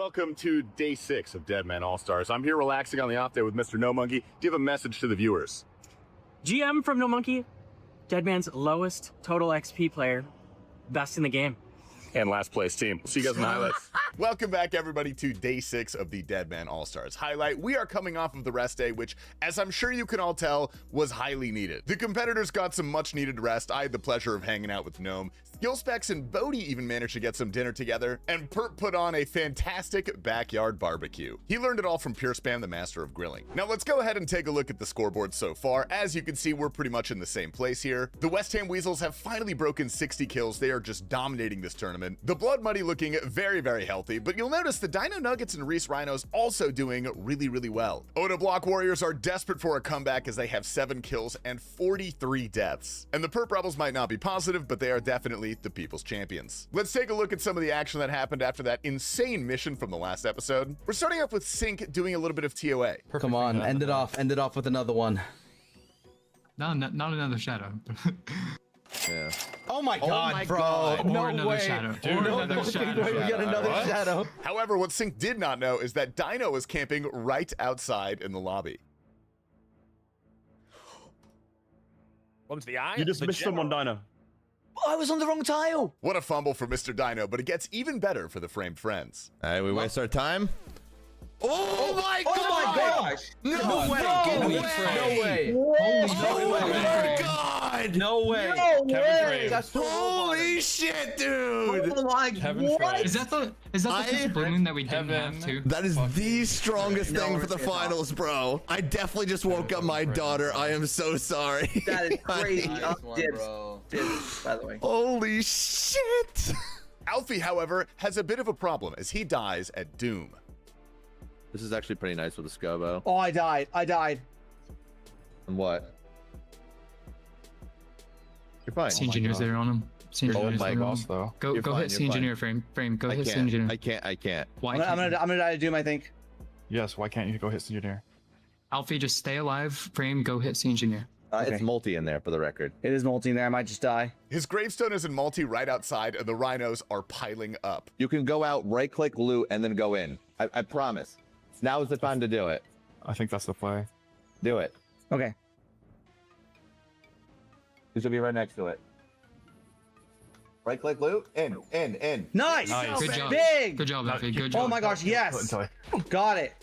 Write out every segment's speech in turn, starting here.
Welcome to day 6 of Deadman All Stars. I'm here relaxing on the off day with Mr. No Monkey. Do you have a message to the viewers? GM from No Monkey, Deadman's lowest total XP player, best in the game. And last place team. See you guys in the highlights. Welcome back, everybody, to day 6 of the Deadman All Stars highlight. We are coming off of the rest day, which, as I'm sure you can all tell, was highly needed. The competitors got some much needed rest. I had the pleasure of hanging out with Gnome. Skillspecs and Bodhi even managed to get some dinner together, and Perp put on a fantastic backyard barbecue. He learned it all from PureSpam, the master of grilling. Now let's go ahead and take a look at the scoreboard so far. As you can see, we're pretty much in the same place here. The West Ham Weasels have finally broken 60 kills. They are just dominating this tournament. The Blood Muddy looking very, very healthy, but you'll notice the Dino Nuggets and Reese Rhinos also doing really, really well. Oda Block Warriors are desperate for a comeback as they have 7 kills and 43 deaths. And the Perp Rebels might not be positive, but they are definitely the people's champions. Let's take a look at some of the action that happened after that insane mission from the last episode. We're starting off with Sync doing a little bit of TOA. Come on, end it off with another one. No, not another shadow. Yeah. Oh my god, bro. God. No Or another way. shadow. Dude, Or another shadow. We get another shadow. However, what Sync did not know is that Dino is camping right outside in the lobby. Welcome to the eye. You just missed someone, Dino. I was on the wrong tile. What a fumble for Mr. Dino, but it gets even better for the framed friends. All right, we waste our time. Oh my god! Oh my gosh. No way. No way. Oh my god! No way. That's Holy shit, dude! Oh my god. Is that the first balloon that we didn't have to? That is the strongest thing for the finals, bro. I definitely just woke up my daughter. I am so sorry. That is crazy. Dibs, by the way. Holy shit! Alfie, however, has a bit of a problem as he dies at Doom. This is actually pretty nice with the Scobo. Oh, I died. And what? You're fine. Sea Engineer's there on him. Sea Engineer's my there on gosh, him. Go You're fine, hit Sea you're Engineer, frame. Go hit Sea I Engineer. can't. Why I'm can't gonna die to Doom, I think. Yes, why can't you go hit Engineer? Alfie, just stay alive. Frame, go hit Sea Engineer. Okay. It's multi in there for the record. It is multi in there. I might just die. His gravestone is in multi right outside, and the rhinos are piling up. You can go out, right-click loot, and then go in. I promise. Now is the time to do it. I think that's the play. Do it. Okay. This will be right next to it. Right-click loot. In. Nice. Good job. Big. Good job, Alfie. Good job. Oh my gosh, yes. Got it.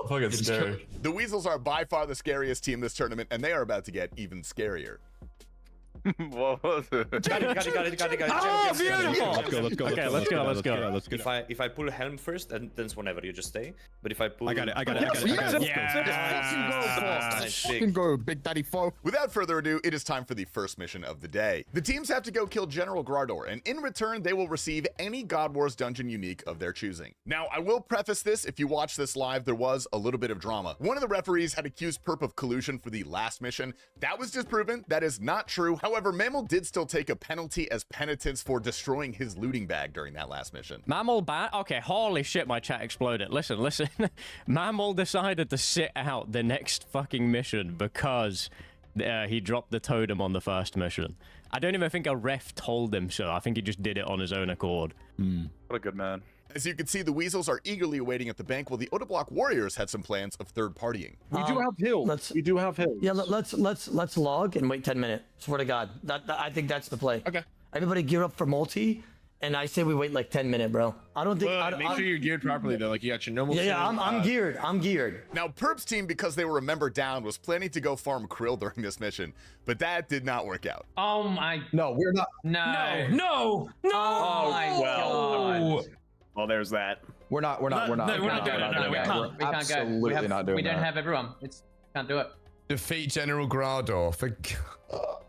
Fucking scary. The Weasels are by far the scariest team this tournament, and they are about to get even scarier. What was it? Got it. Oh, beautiful. Let's go. If I pull helm first, and then whenever you just stay. But if I pull, I got it. Big. Go, Big Daddy Foe. Without further ado, it is time for the first mission of the day. The teams have to go kill General Grador, and in return, they will receive any God Wars dungeon unique of their choosing. Now, I will preface this, if you watch this live, there was a little bit of drama. One of the referees had accused Perp of collusion for the last mission. That was disproven. That is not true. However, Mammal did still take a penalty as penitence for destroying his looting bag during that last mission. Mammal okay, holy shit, my chat exploded. Listen. Mammal decided to sit out the next fucking mission because he dropped the totem on the first mission. I don't even think a ref told him so. I think he just did it on his own accord. What a good man. As you can see, the Weasels are eagerly awaiting at the bank, while the Oda Block Warriors had some plans of third partying. We do have hills. We do have hills. Yeah, let's log and wait 10 minutes. Swear to God, that I think that's the play. Okay. Everybody gear up for multi, and I say we wait like 10 minutes, bro. I don't think. Make sure you're geared properly though. Like you got your normal. Yeah, I'm geared. I'm geared. Now, Perp's team, because they were a member down, was planning to go farm krill during this mission, but that did not work out. Oh my. No, we're not. No. Oh my god. Well, there's that. We're not doing it. We can't go. Absolutely not doing We don't that. have everyone. Can't do it. Defeat General Grador.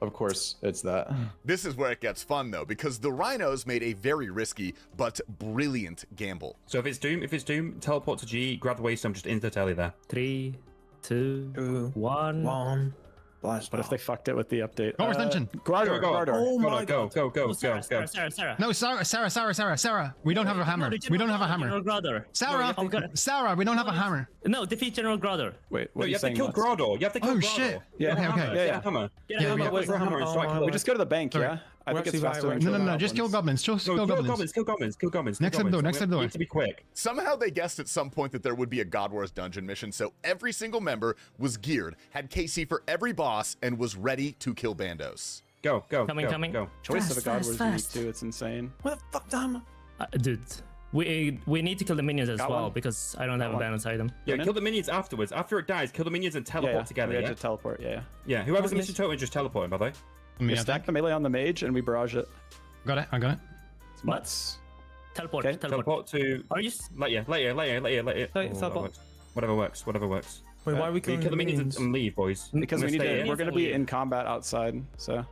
Of course, it's that. This is where it gets fun, though, because the Rhinos made a very risky but brilliant gamble. So if it's Doom, teleport to G, grab the waystone, just into telly there. 3, 2, 1. What if they fucked it with the update? Go retention. Grador. Oh my god. Go. Sarah. No, Sarah. We don't have a hammer. General Grador. Sarah, we don't have a hammer. No, defeat General Grador. Wait, No, you have to kill Grador. You have to kill Grador. Oh shit. Yeah, okay. Hammer. Get a hammer. We just go to the bank, yeah? I think it's faster. No, just kill goblins. Just kill goblins. Kill goblins. Next step door, next step door. Need to be quick. Somehow they guessed at some point that there would be a God Wars dungeon mission, so every single member was geared, had KC for every boss, and was ready to kill bandos. Go. Coming. Go. Choice of a God Wars unique too. It's insane. What the fuck, Dom? Dude, we need to kill the minions as Got well one. because I don't have a balance item. Yeah, kill the minions afterwards. After it dies, kill the minions and teleport together. We Yeah. had to teleport. Yeah. Yeah. Whoever's missing totem, just teleport him, by the way. We stack the melee on the mage and we barrage it. Got it. I got it. It's nuts. Teleport. Okay, Teleport to. Are you? Later. Whatever works. Wait, why are we killing kill the minions and leave, boys? Because I'm we gonna need stay to. here. We're gonna be in combat outside. So.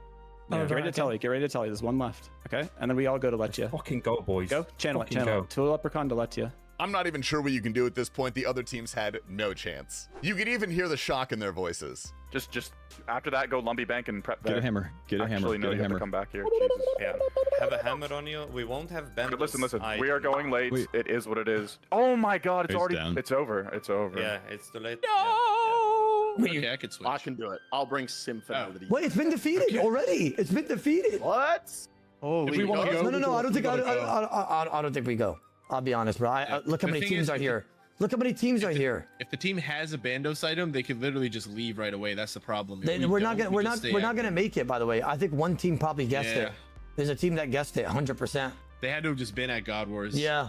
Get ready to tally. Get ready to tally. There's one left. Okay, and then we all go to Letia. Fucking go, boys. Go. Channel it. Fucking Channel go. it. To Leprechaun to Letia. I'm not even sure what you can do at this point. The other teams had no chance. You could even hear the shock in their voices. Just after that, go Lumpy Bank and prep there. Get a hammer. Get a hammer. Actually, no, Get a you have hammer. to come back here. Jesus. Yeah. Have a hammer on you. We won't have bandits. Listen. We are going late. It is what it is. Oh my God! It's Face already. down. It's over. It's over. Yeah, it's too late. Okay, I could switch. I can do it. I'll bring Symphony. Wait, it's been defeated already. It's been defeated. What? Oh, If we want to go, No. I don't think I don't think we go. I'll be honest, bro. Look how The many thing teams is, are if here. Look how many teams are here. If the team has a Bandos item, they could literally just leave right away. That's the problem. If We're we not don't, gonna. we just stay We're not active. gonna make it. By the way, I think one team probably guessed Yeah. it. There's a team that guessed it 100%. They had to have just been at God Wars. Yeah,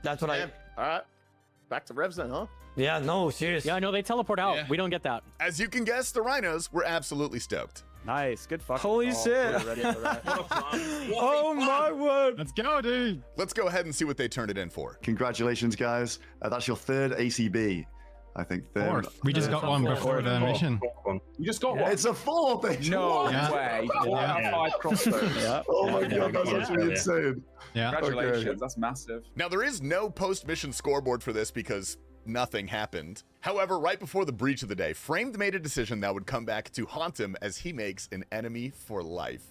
that's what All right. Back to Revs then, huh? Yeah, no, seriously. Yeah, I know they teleport out. Yeah. We don't get that. As you can guess, the Rhinos were absolutely stoked. nice. Good fucking. Holy call. shit. We're ready for that. Oh my word. Let's go, dude. Let's go ahead and see what they turned it in for. Congratulations, guys. That's your third ACB. I think third. Fourth. We just got one before the mission. You just got one. It's a fourth. No Yeah. way. Yeah. 5 crossbows. Yeah. Oh my God, that's actually insane. Yeah. Congratulations. That's massive. Now, there is no post-mission scoreboard for this because nothing happened. However, right before the breach of the day, Framed made a decision that would come back to haunt him as he makes an enemy for life.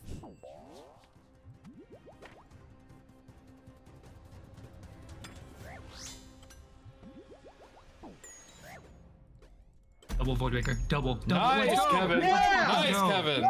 Double Voidbreaker. Double. Nice, Kevin. Nice, Kevin.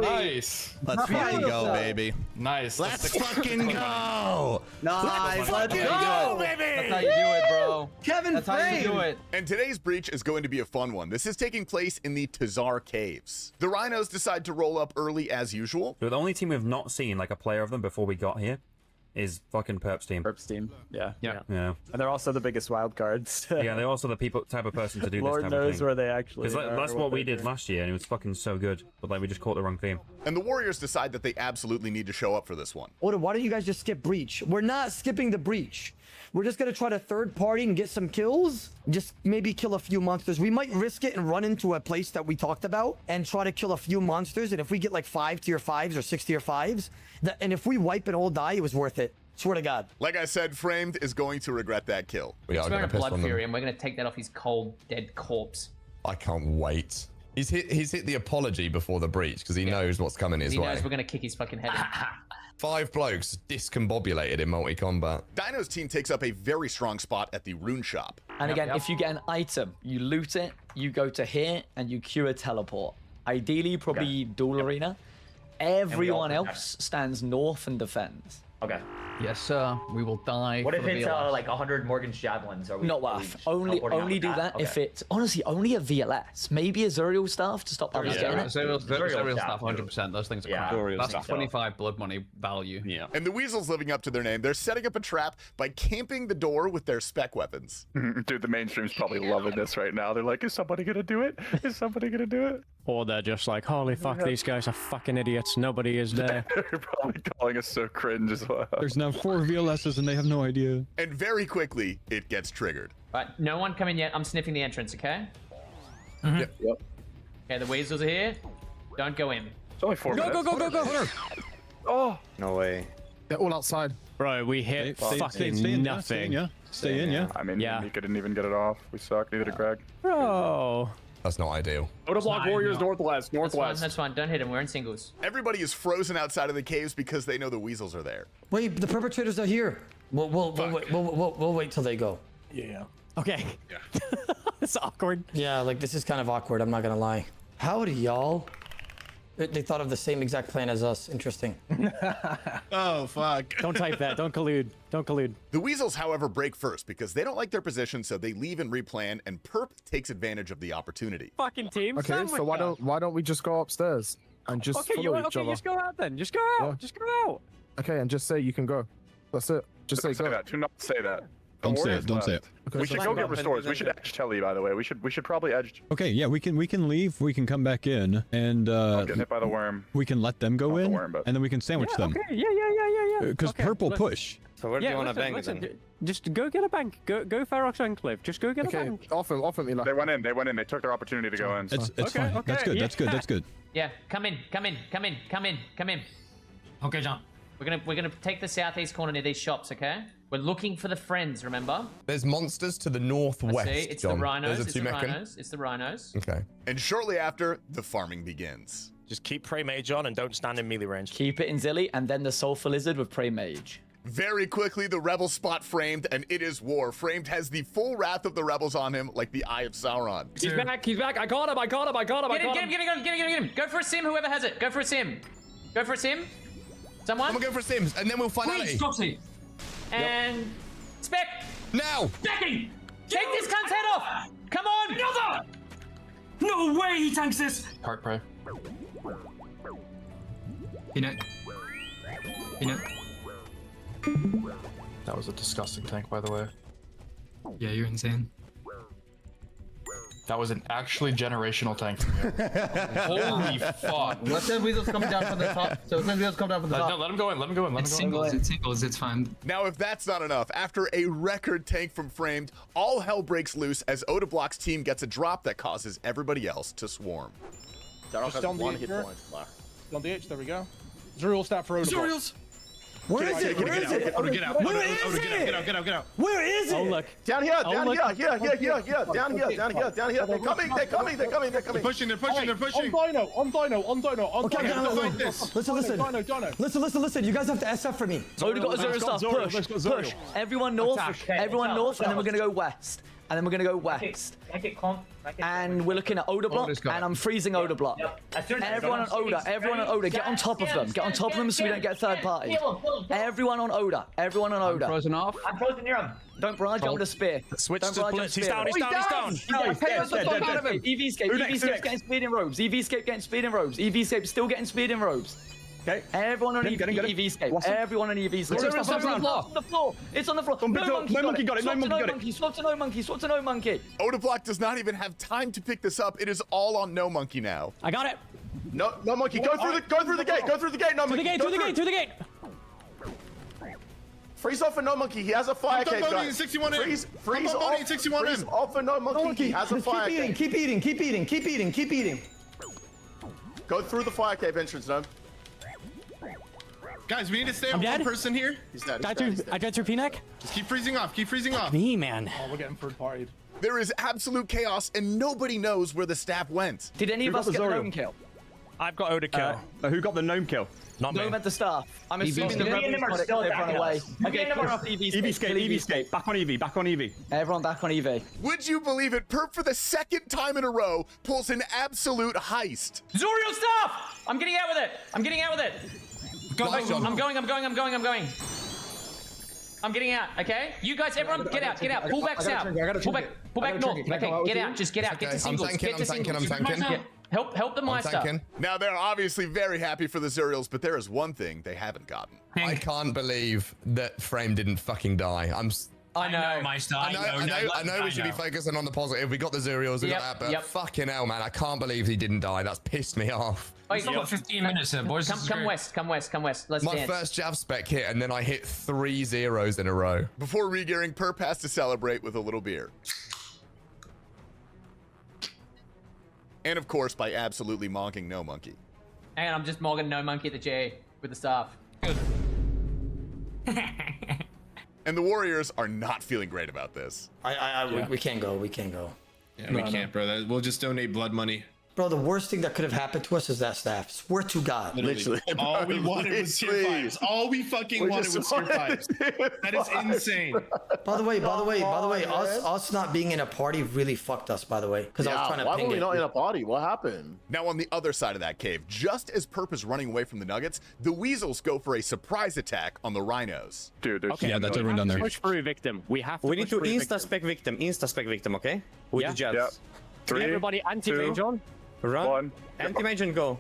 Nice. Let's fucking go, baby. Nice. Let's fucking go. Nice. Let's fucking go, baby. That's how you do it, bro. Kevin That's how you do it. And today's breach is going to be a fun one. This is taking place in the Tazar Caves. The Rhinos decide to roll up early as usual. The only team we've not seen like a player of them before we got here is fucking Perp's team. Perp's team. Yeah. Yeah. Yeah. And they're also the biggest wild cards. Yeah, they're also the type of person to do Lord this type of knows thing. where they actually Because are. that's what we did last year, and it was fucking so good. But like, we just caught the wrong team. And the Warriors decide that they absolutely need to show up for this one. Oda, why don't you guys just skip breach? We're not skipping the breach. We're just gonna try to third party and get some kills. Just maybe kill a few monsters. We might risk it and run into a place that we talked about and try to kill a few monsters. And if we get like 5 tier 5s or 6 tier 5s, and if we wipe and all die, it was worth it. Swear to God. Like I said, Framed is going to regret that kill. We are We're going a to piss blood on fury them. and we're going to take that off his cold, dead corpse. I can't wait. He's hit the apology before the breach because he knows what's coming his He way. knows we're going to kick his fucking head in. 5 blokes discombobulated in multi-combat. Dino's team takes up a very strong spot at the rune shop. And again, if you get an item, you loot it, you go to here, and you queue a teleport. Ideally, probably dual arena. Everyone else stands north and defends. Okay. Yes, sir. We will die. What if it's like 100 Morgan's javelins? Are we, Not worth. Only do that if it's honestly only a VLS, maybe a Zuriel staff to stop others getting it. Zuriel stuff, 100%. Those things are crap. That's 25 blood money value. Yeah. And the Weasels, living up to their name, they're setting up a trap by camping the door with their spec weapons. Dude, the mainstream's probably loving this right now. They're like, is somebody gonna do it? Is somebody gonna do it? Or they're just like, holy fuck, these guys are fucking idiots. Nobody is there. They're probably calling us so cringe as well. There's now 4 VLSs and they have no idea. And very quickly, it gets triggered. Right, no one come in yet. I'm sniffing the entrance, okay? Yep. Okay, the weasels are here. Don't go in. It's only 4 minutes. Go. Oh! No way. They're all outside. Bro, we hit fucking nothing. Stay in, yeah. I mean, Yeah. Mika didn't even get it off. We suck. Neither did Greg. Bro. That's not ideal. Auto block Warriors northwest. That's fine. Don't hit him. We're in singles. Everybody is frozen outside of the caves because they know the Weasels are there. Wait, the perpetrators are here. We'll wait till they go. Yeah. Okay. It's awkward. Yeah, like this is kind of awkward. I'm not gonna lie. Howdy, y'all. They thought of the same exact plan as us. Interesting. Oh, fuck. Don't type that. Don't collude. Don't collude. The Weasels, however, break first because they don't like their position, so they leave and replan, and Perp takes advantage of the opportunity. Fucking team. Okay, so why don't we just go upstairs and just follow each other? Just go out then. Just go out. Yeah. Just go out. Okay, and just say you can go. That's it. Just say go. that. Do not say that. Don't say it. Don't say it. Okay, We should go get restores. We should edge Telly, by the way. We should probably edge. Okay, yeah, we can leave. We can come back in, and Get hit by the worm. we can let them go Not the in, worm, but- and then we can sandwich them. Okay. Yeah. Because purple push. So where do you want to bang listen, them? just go get a bank. Go Ferox Enclave. Just go get a Okay, bank. off him, Mila. They went in. They took their opportunity to go in. It's fine. That's good. yeah. That's good. That's good. Yeah, come in. Okay, John. We're gonna take the southeast corner near these shops, okay? We're looking for the friends, remember? There's monsters to the northwest. See, it's John. the rhinos. There's It's a the two mechan. rhinos. It's the rhinos. Okay. And shortly after, the farming begins. Just keep Prey Mage on and don't stand in melee range. Keep it in Zilly, and then the Sulfur Lizard with Prey Mage. Very quickly, the rebels spot Framed, and it is war. Framed has the full wrath of the rebels on him, like the Eye of Sauron. He's back. He's back. I got him. Get him. Go for a sim, whoever has it. Go for a sim. Someone? I'm gonna go for Sims, and then we'll finality. Proxy. And Spec. Now. Specky! Take this cunt's head off! Come on! Another! No way he tanks this! Heart Prey. Peanut. That was a disgusting tank, by the way. Yeah, you're insane. That was an actually generational tank. Holy fuck. Let the Weasels come down from the top. No, let him go in. It's singles, it's fine. Now, if that's not enough, after a record tank from Framed, all hell breaks loose as Odablock's team gets a drop that causes everybody else to swarm. Just on On the edge, there we go. Zuriel stat for Odablock. Where is it? Where is it? Get out. Where is it? Get out. Where is it? Oh look. Down here, Oh, down look. here, down here. They're coming. They're pushing. On Dino. Okay, listen. You guys have to SF for me. Already got a Zero stuff. Push. Everyone north. Everyone north, and then we're gonna go west. And we're looking at Odablock, and I'm freezing Odablock. Everyone on Oda, get on top of them. Get on top of them so we don't get third party. Everyone on Oda. Frozen off. I'm frozen near him. Don't barrage on with a spear. Switch Don't to barrage on blitz. He's spear. down. Get the fuck out of him. EVscape getting speed in robes. EVscape still getting speed in robes. Okay. Everyone on EVscape. Everyone on EVscape. It's on the floor. It's on the floor. No monkey got it. Swap to no monkey. Odablock does not even have time to pick this up. It is all on No Monkey now. I got it. No monkey. Go through the gate. No monkey. To the gate. Freeze off for no monkey. He has a fire cave. Freeze off for no monkey. He has a fire cave. Keep eating. Go through the fire cave entrance, no. Guys, we need to stay I'm with dead. one person here. He's dead. I got through PNAC. Just keep freezing off. Me, man. Oh, we're getting third partied. There is absolute chaos, and nobody knows where the staff went. Did any of us get the gnome kill? I've got Oda kill. Who got the gnome kill? Not me. Gnome at the staff. I'm assuming the rebels got it, they've run away. Okay, push off EVscape. Back on EV. Everyone back on EV. Would you believe it? Perp, for the second time in a row, pulls an absolute heist. Zuriel stuff! I'm getting out with it. I'm going. I'm getting out, okay? You guys, everyone, get out. Pull back south. Pull back north. Okay, get out. Just get out. Get to singles. I'm tanking. Yeah. Help the Meister. Now, they're obviously very happy for the Zuriels, but there is one thing they haven't gotten. I can't believe that Frame didn't fucking die. I know. I know we should be focusing on the positive. We got the Zuriels, we got that, but fucking hell, man, I can't believe he didn't die. That's pissed me off. Wait, It's not 15 minutes here, boys. Come west. Let's My dance. first Jav spec hit, and then I hit 3 zeros in a row. Before regearing, Perp has to celebrate with a little beer. And of course, by absolutely monking No Monkey. Hang on, I'm just mogging No Monkey at the J with the staff. Good. And the Warriors are not feeling great about this. We can't go. Yeah, we can't, bro. We'll just donate blood money. Bro, the worst thing that could have happened to us is that staff. Swear to God. Literally. All we wanted was tier 5s. All we fucking wanted was tier 5s. That is insane. By the way, us not being in a party really fucked us, by the way. Because I was trying to why ping were we it. not in a party? What happened? Now on the other side of that cave, just as Perp is running away from the Nuggets, the Weasels go for a surprise attack on the Rhinos. Dude, there's yeah, that's everyone down there. Push through victim. We have to. We need to insta-spec victim, okay? With the jabs. Yeah. 3, everybody anti-mage on. Run. 1. Anti-mage and go.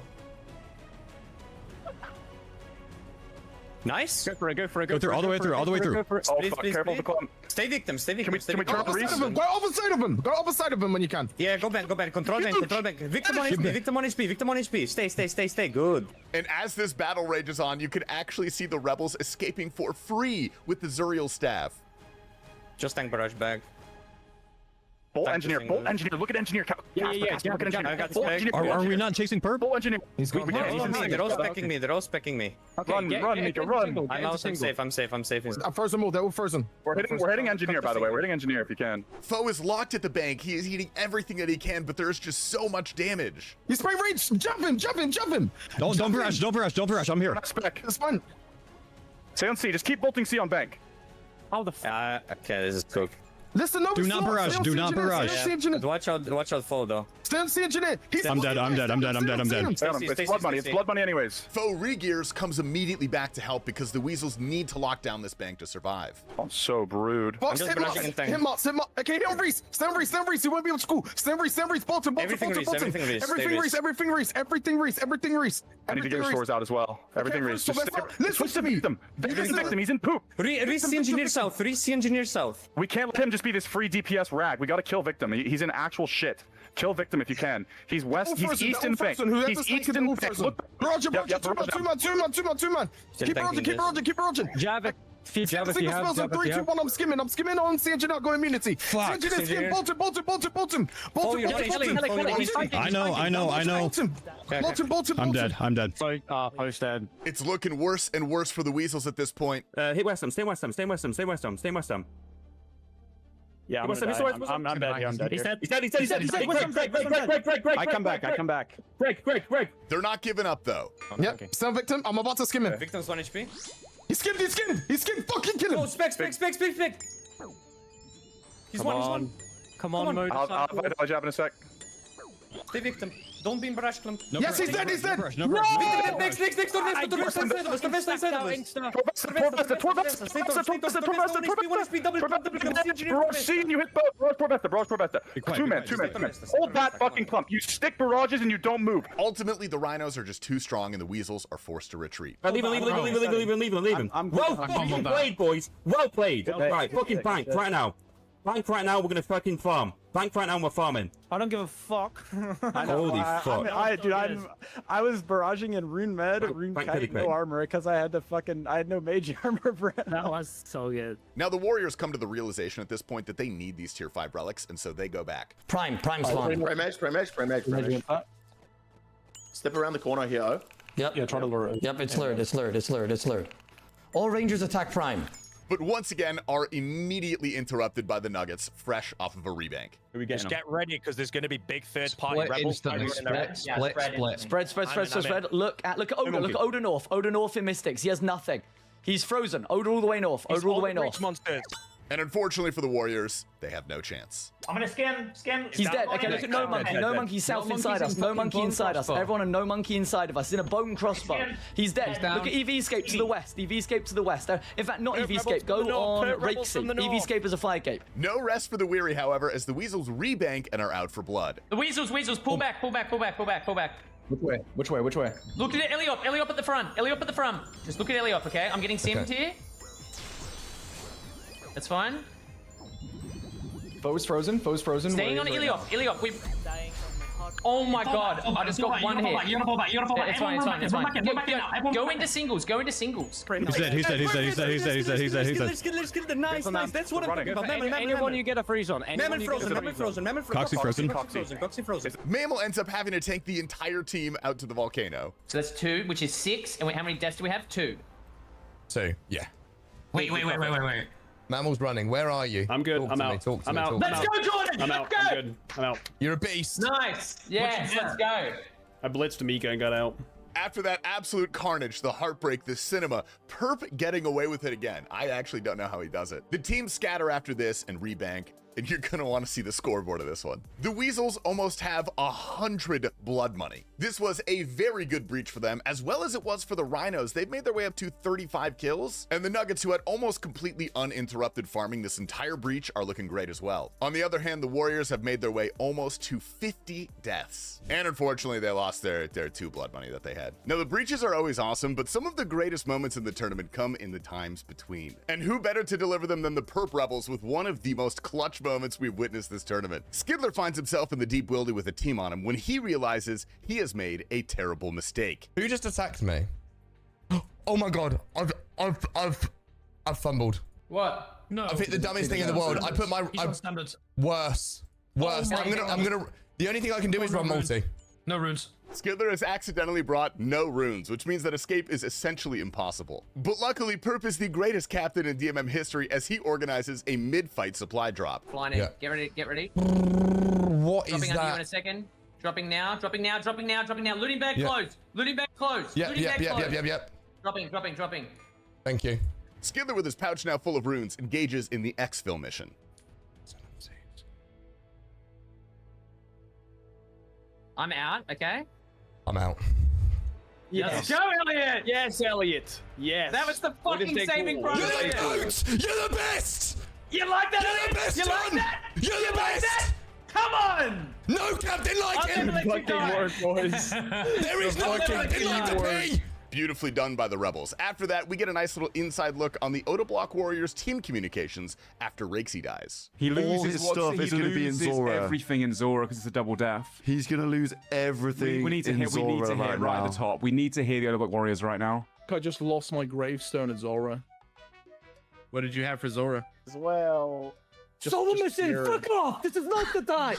Nice. Go for it. Go for it. Go through all the way through. All the way through. Oh, fuck, careful of the clump. Stay victim. Stay victim. Can we turn off Reese? Go opposite of him. Go opposite of him when you can. Yeah, go back. Control bank. Victim on HP. Victim on HP. Stay. Good. And as this battle rages on, you can actually see the rebels escaping for free with the Zuriel staff. Just tank barrage back. Bolt engineer. Look at engineer. Yeah. Look at engineer. I got Bolt engineer. Are we not chasing Perp? Bolt engineer. He's going. They're all specking me. Run, Mika, run. I'm out. I'm safe. I'm frozen move. That was frozen. We're hitting engineer, by the way. We're hitting engineer if you can. Foe is locked at the bank. He is eating everything that he can, but there's just so much damage. He's spray range. Jump him. Don't barrage. I'm here. Spec. It's fun. Stay on C. Just keep bolting C on bank. How the okay, this is cooked. Listen, no. Do not barrage. Do not barrage. Watch out, follow though. Stay on C engineer. I'm dead. It's blood money. It's blood money anyways. Foe regears comes immediately back to help because the Weasels need to lock down this bank to survive. Oh, so rude. Box, hit Mots. Okay, hit on Reese. Stand on Reese. He won't be able to school. Stand on Reese. Bolton. Everything Reese. I need to get your swords out as well. Everything Reese. Switch to victim. He's in poop. Reese engineer south. We can't let him just be this free DPS rag. We gotta kill victim. He's in actual shit. Kill victim if you can. He's west. He's east in bank. He's east in bank. Roger. 2 man. Keep roger. Javik. Single spells on 3, 2, 1. I'm skimming on C engineer. Got immunity. Fuck. Engineer skim. Bolton. I know. Bolton. I'm dead. Sorry, post dead. It's looking worse and worse for the Weasels at this point. Hit Westham. Stay Westham. Yeah, I'm dead here. He's dead. I come back. Break. They're not giving up though. Yep. Stand victim. I'm about to skim him. Victim's 1 HP. He skimmed. Fucking kill him. Oh, spec. He's one. Come on, Mo. I'll jab in a sec. Stay victim. Don't be in barrage clump. Yes, he's dead. No. Next. You hit both. Barrage. Two men. Hold that fucking clump. You stick barrages and you don't move. Ultimately, the Rhinos are just too strong and the Weasels are forced to retreat. Leave him. Well fucking played, boys. Well played. Right, fucking bank right now. We're gonna fucking farm. Bank right now, we're farming. I don't give a fuck. Holy fuck. I was barraging in Rune Med, Rune Kite, no armor, because I had no mage armor for it. That was so good. Now the Warriors come to the realization at this point that they need these tier 5 relics, and so they go back. Prime spawn. Prime. Step around the corner here, oh. Yep. Yeah, try to lure it. Yep, it's lured. All Rangers attack Prime. But once again are immediately interrupted by the Nuggets, fresh off of a rebank. Just get ready, because there's going to be big third-party rebels. Spread. Look at Oda. Look at Oda North. Oda North in Mystics. He has nothing. He's frozen. Oda all the way north. And unfortunately for the Warriors, they have no chance. I'm gonna scan. He's dead. Okay, look at No Monkey. No Monkey south inside us. No Monkey inside us. Everyone and No Monkey inside of us. In a bone crossbow. He's dead. Look at EVscape to the west. EVscape to the west. In fact, not EVscape. Go on Rakesy. EVscape is a Firecape. No rest for the weary, however, as the Weasels rebank and are out for blood. The Weasels, pull back. Which way? Look at Eliop at the front. Just look at Eliop, okay? I'm getting simmed here. That's fine. Foe's frozen. Staying on Eliop. We. Oh my god! I just got one hit. You're gonna pull back. It's fine. Go into singles. He's dead. Let's get the nice. That's what I'm talking about. Anyone you get a freeze on. Mammoth frozen. Coxie frozen. Mammal ends up having to tank the entire team out to the volcano. So that's 2, which is 6. And how many deaths do we have? 2. So, yeah. Wait. Mammal's running. Where are you? I'm good. I'm out. I'm out. Let's go, Jordan. I'm Let's out. go. I'm good. I'm out. You're a beast. Nice. Yes, let's go. I blitzed Amiga and got out. After that absolute carnage, the heartbreak, the cinema, Perp getting away with it again. I actually don't know how he does it. The teams scatter after this and rebank, and you're gonna want to see the scoreboard of this one. The Weasels almost have 100 blood money. This was a very good breach for them, as well as it was for the Rhinos. They've made their way up to 35 kills, and the Nuggets, who had almost completely uninterrupted farming this entire breach, are looking great as well. On the other hand, the Warriors have made their way almost to 50 deaths, and unfortunately, they lost their 2 blood money that they had. Now, the breaches are always awesome, but some of the greatest moments in the tournament come in the times between. And who better to deliver them than the Perp Rebels with one of the most clutch moments we've witnessed this tournament. Skidler finds himself in the deep wildy with a team on him when he realizes he has made a terrible mistake. Who just attacked me? Oh my god, I've fumbled. What? No. I've hit the dumbest thing in the world. I put my worse. I'm gonna. The only thing I can do is run multi. No runes. Skidler has accidentally brought no runes, which means that escape is essentially impossible. But luckily, Perp is the greatest captain in DMM history as he organizes a mid-fight supply drop. Flying in. Get ready. Get ready. What Dropping is under that? you in a second. Dropping now. Dropping now. Dropping now. Dropping now. Looting bag closed. Looting bag closed. Yep. Dropping. Thank you. Skidler, with his pouch now full of runes, engages in the exfil mission. I'm out. Okay. I'm out. Yes. Let's go, Elliot. Yes, Elliot. Yes. That was the fucking saving You're process. the best. You like that, You're the Elliot? best, You like John. that? You're the like best. that? Come on. No captain like I'll him. never let you die. boys. There is no captain like me. Beautifully done by the Rebels. After that, we get a nice little inside look on the Odablock Warriors team communications after Rakesy dies. He loses All his stuff is going to be in Zora. Everything in Zora because it's a double death. He's going to lose everything. We need to hit. We need to hit right at the top. We need to hear the Odablock Warriors right now. I just lost my gravestone at Zora. What did you have for Zora? As well. SoloMission, fuck off! This is not the time!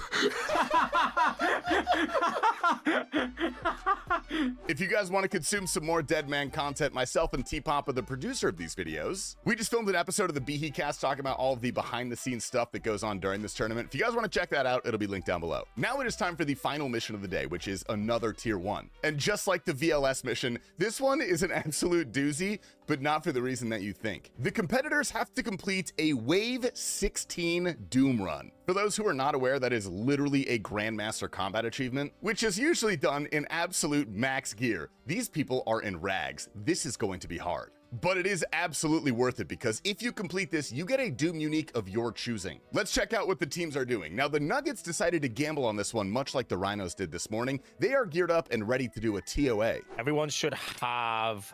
If you guys want to consume some more Deadman content, myself and T-Papa, the producer of these videos, we just filmed an episode of the Behe Cast talking about all of the behind-the-scenes stuff that goes on during this tournament. If you guys want to check that out, it'll be linked down below. Now it is time for the final mission of the day, which is another Tier 1. And just like the VLS mission, this one is an absolute doozy, but not for the reason that you think. The competitors have to complete a Wave 16 Doom Run. For those who are not aware, that is literally a Grandmaster combat achievement, which is usually done in absolute max gear. These people are in rags. This is going to be hard. But it is absolutely worth it because if you complete this, you get a Doom unique of your choosing. Let's check out what the teams are doing. Now, the Nuggets decided to gamble on this one, much like the Rhinos did this morning. They are geared up and ready to do a TOA. Everyone should have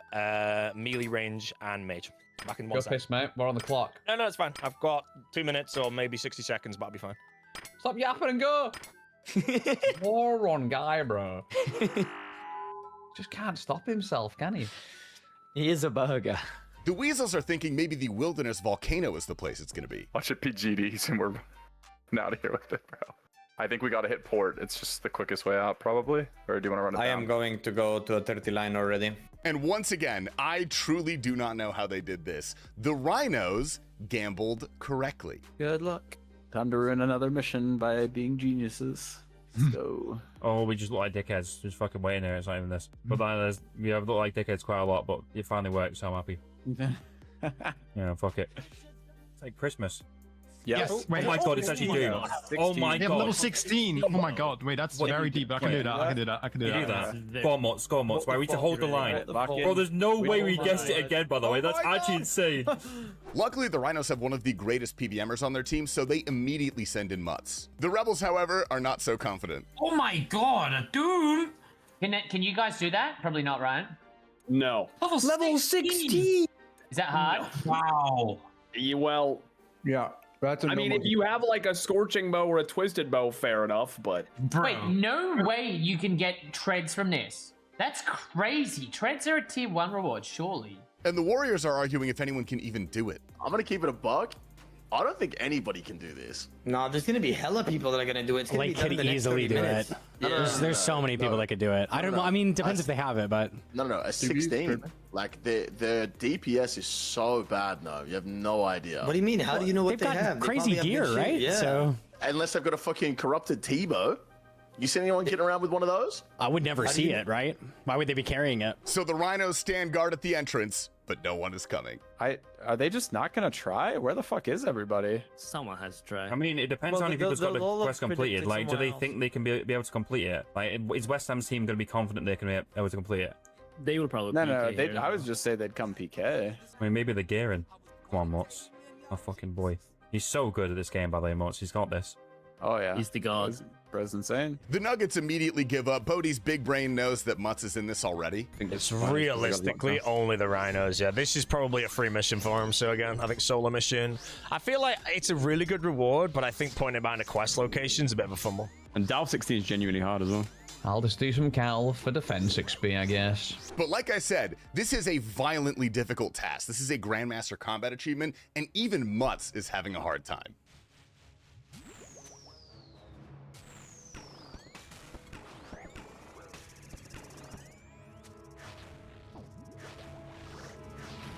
melee range and mage. Back in one Go second. piss, mate. We're on the clock. No, it's fine. I've got 2 minutes or maybe 60 seconds, but I'll be fine. Stop yapping and go. Moron guy, bro. Just can't stop himself, can he? He is a burger. The Weasels are thinking maybe the Wilderness Volcano is the place it's going to be. Watch it be GDs and we're out of here with it, bro. I think we got to hit port. It's just the quickest way out, probably. Or do you want to run it down? I am going to go to a 30 line already. And once again, I truly do not know how they did this. The Rhinos gambled correctly. Good luck. Time to ruin another mission by being geniuses. So. Oh, we just look like dickheads. Just fucking waiting there. It's not even this. But then we have looked like dickheads quite a lot, but it finally worked, so I'm happy. Yeah, fuck it. It's like Christmas. Yes. Oh my god, it's actually doing it. Oh my god. Level 16. Oh my god. Wait, that's very deep. I can do that. I can do that. I can do that. Score mods. Right, we need to hold the line. Bro, there's no way we guessed it again, by the way. That's actually insane. Luckily, the Rhinos have one of the greatest PBMers on their team, so they immediately send in Mutts. The Rebels, however, are not so confident. Oh my god, a Doom! Can you guys do that? Probably not, right? No. Level 16! Is that hard? No. Wow. Well, yeah. I mean, if you have like a scorching bow or a twisted bow, fair enough, but... Wait, no way you can get treads from this. That's crazy. Treads are a tier 1 reward, surely. And the Warriors are arguing if anyone can even do it. I'm going to keep it a buck. I don't think anybody can do this. No, there's gonna be hella people that are gonna do it. It's gonna Like, be done in could the next easily 30 do minutes. it. There's so many people that could do it. I don't know. I mean, depends if they have it, but No, a 16. Like the DPS is so bad now. You have no idea. What do you mean? How do you know what they've they got have? They crazy probably have gear, good shit. right? Yeah. So Unless they've got a fucking corrupted Tebow. You seen anyone getting around with one of those? I would never see it, right? Why would they be carrying it? So the rhinos stand guard at the entrance, but no one is coming. Are they just not gonna try? Where the fuck is everybody? Someone has to try. I mean, it depends on if people's got the quest completed. Like, do they think they can be able to complete it? Like, is West Ham's team going to be confident they can be able to complete it? They will probably. No, I would just say they'd come PK. I mean, maybe the gearing. Come on, Mots. My fucking boy. He's so good at this game, by the way, Mots. He's got this. Oh yeah. He's the god. Bro's insane. The Nuggets immediately give up. Bodie's big brain knows that Mutz is in this already. It's realistically only the rhinos. Yeah, this is probably a free mission for him. So again, I think SoloMission. I feel like it's a really good reward, but I think pointing behind a quest location is a bit of a fumble. And Dow 16 is genuinely hard as well. I'll just do some cal for defense XP, I guess. But like I said, this is a violently difficult task. This is a Grandmaster combat achievement, and even Mutz is having a hard time.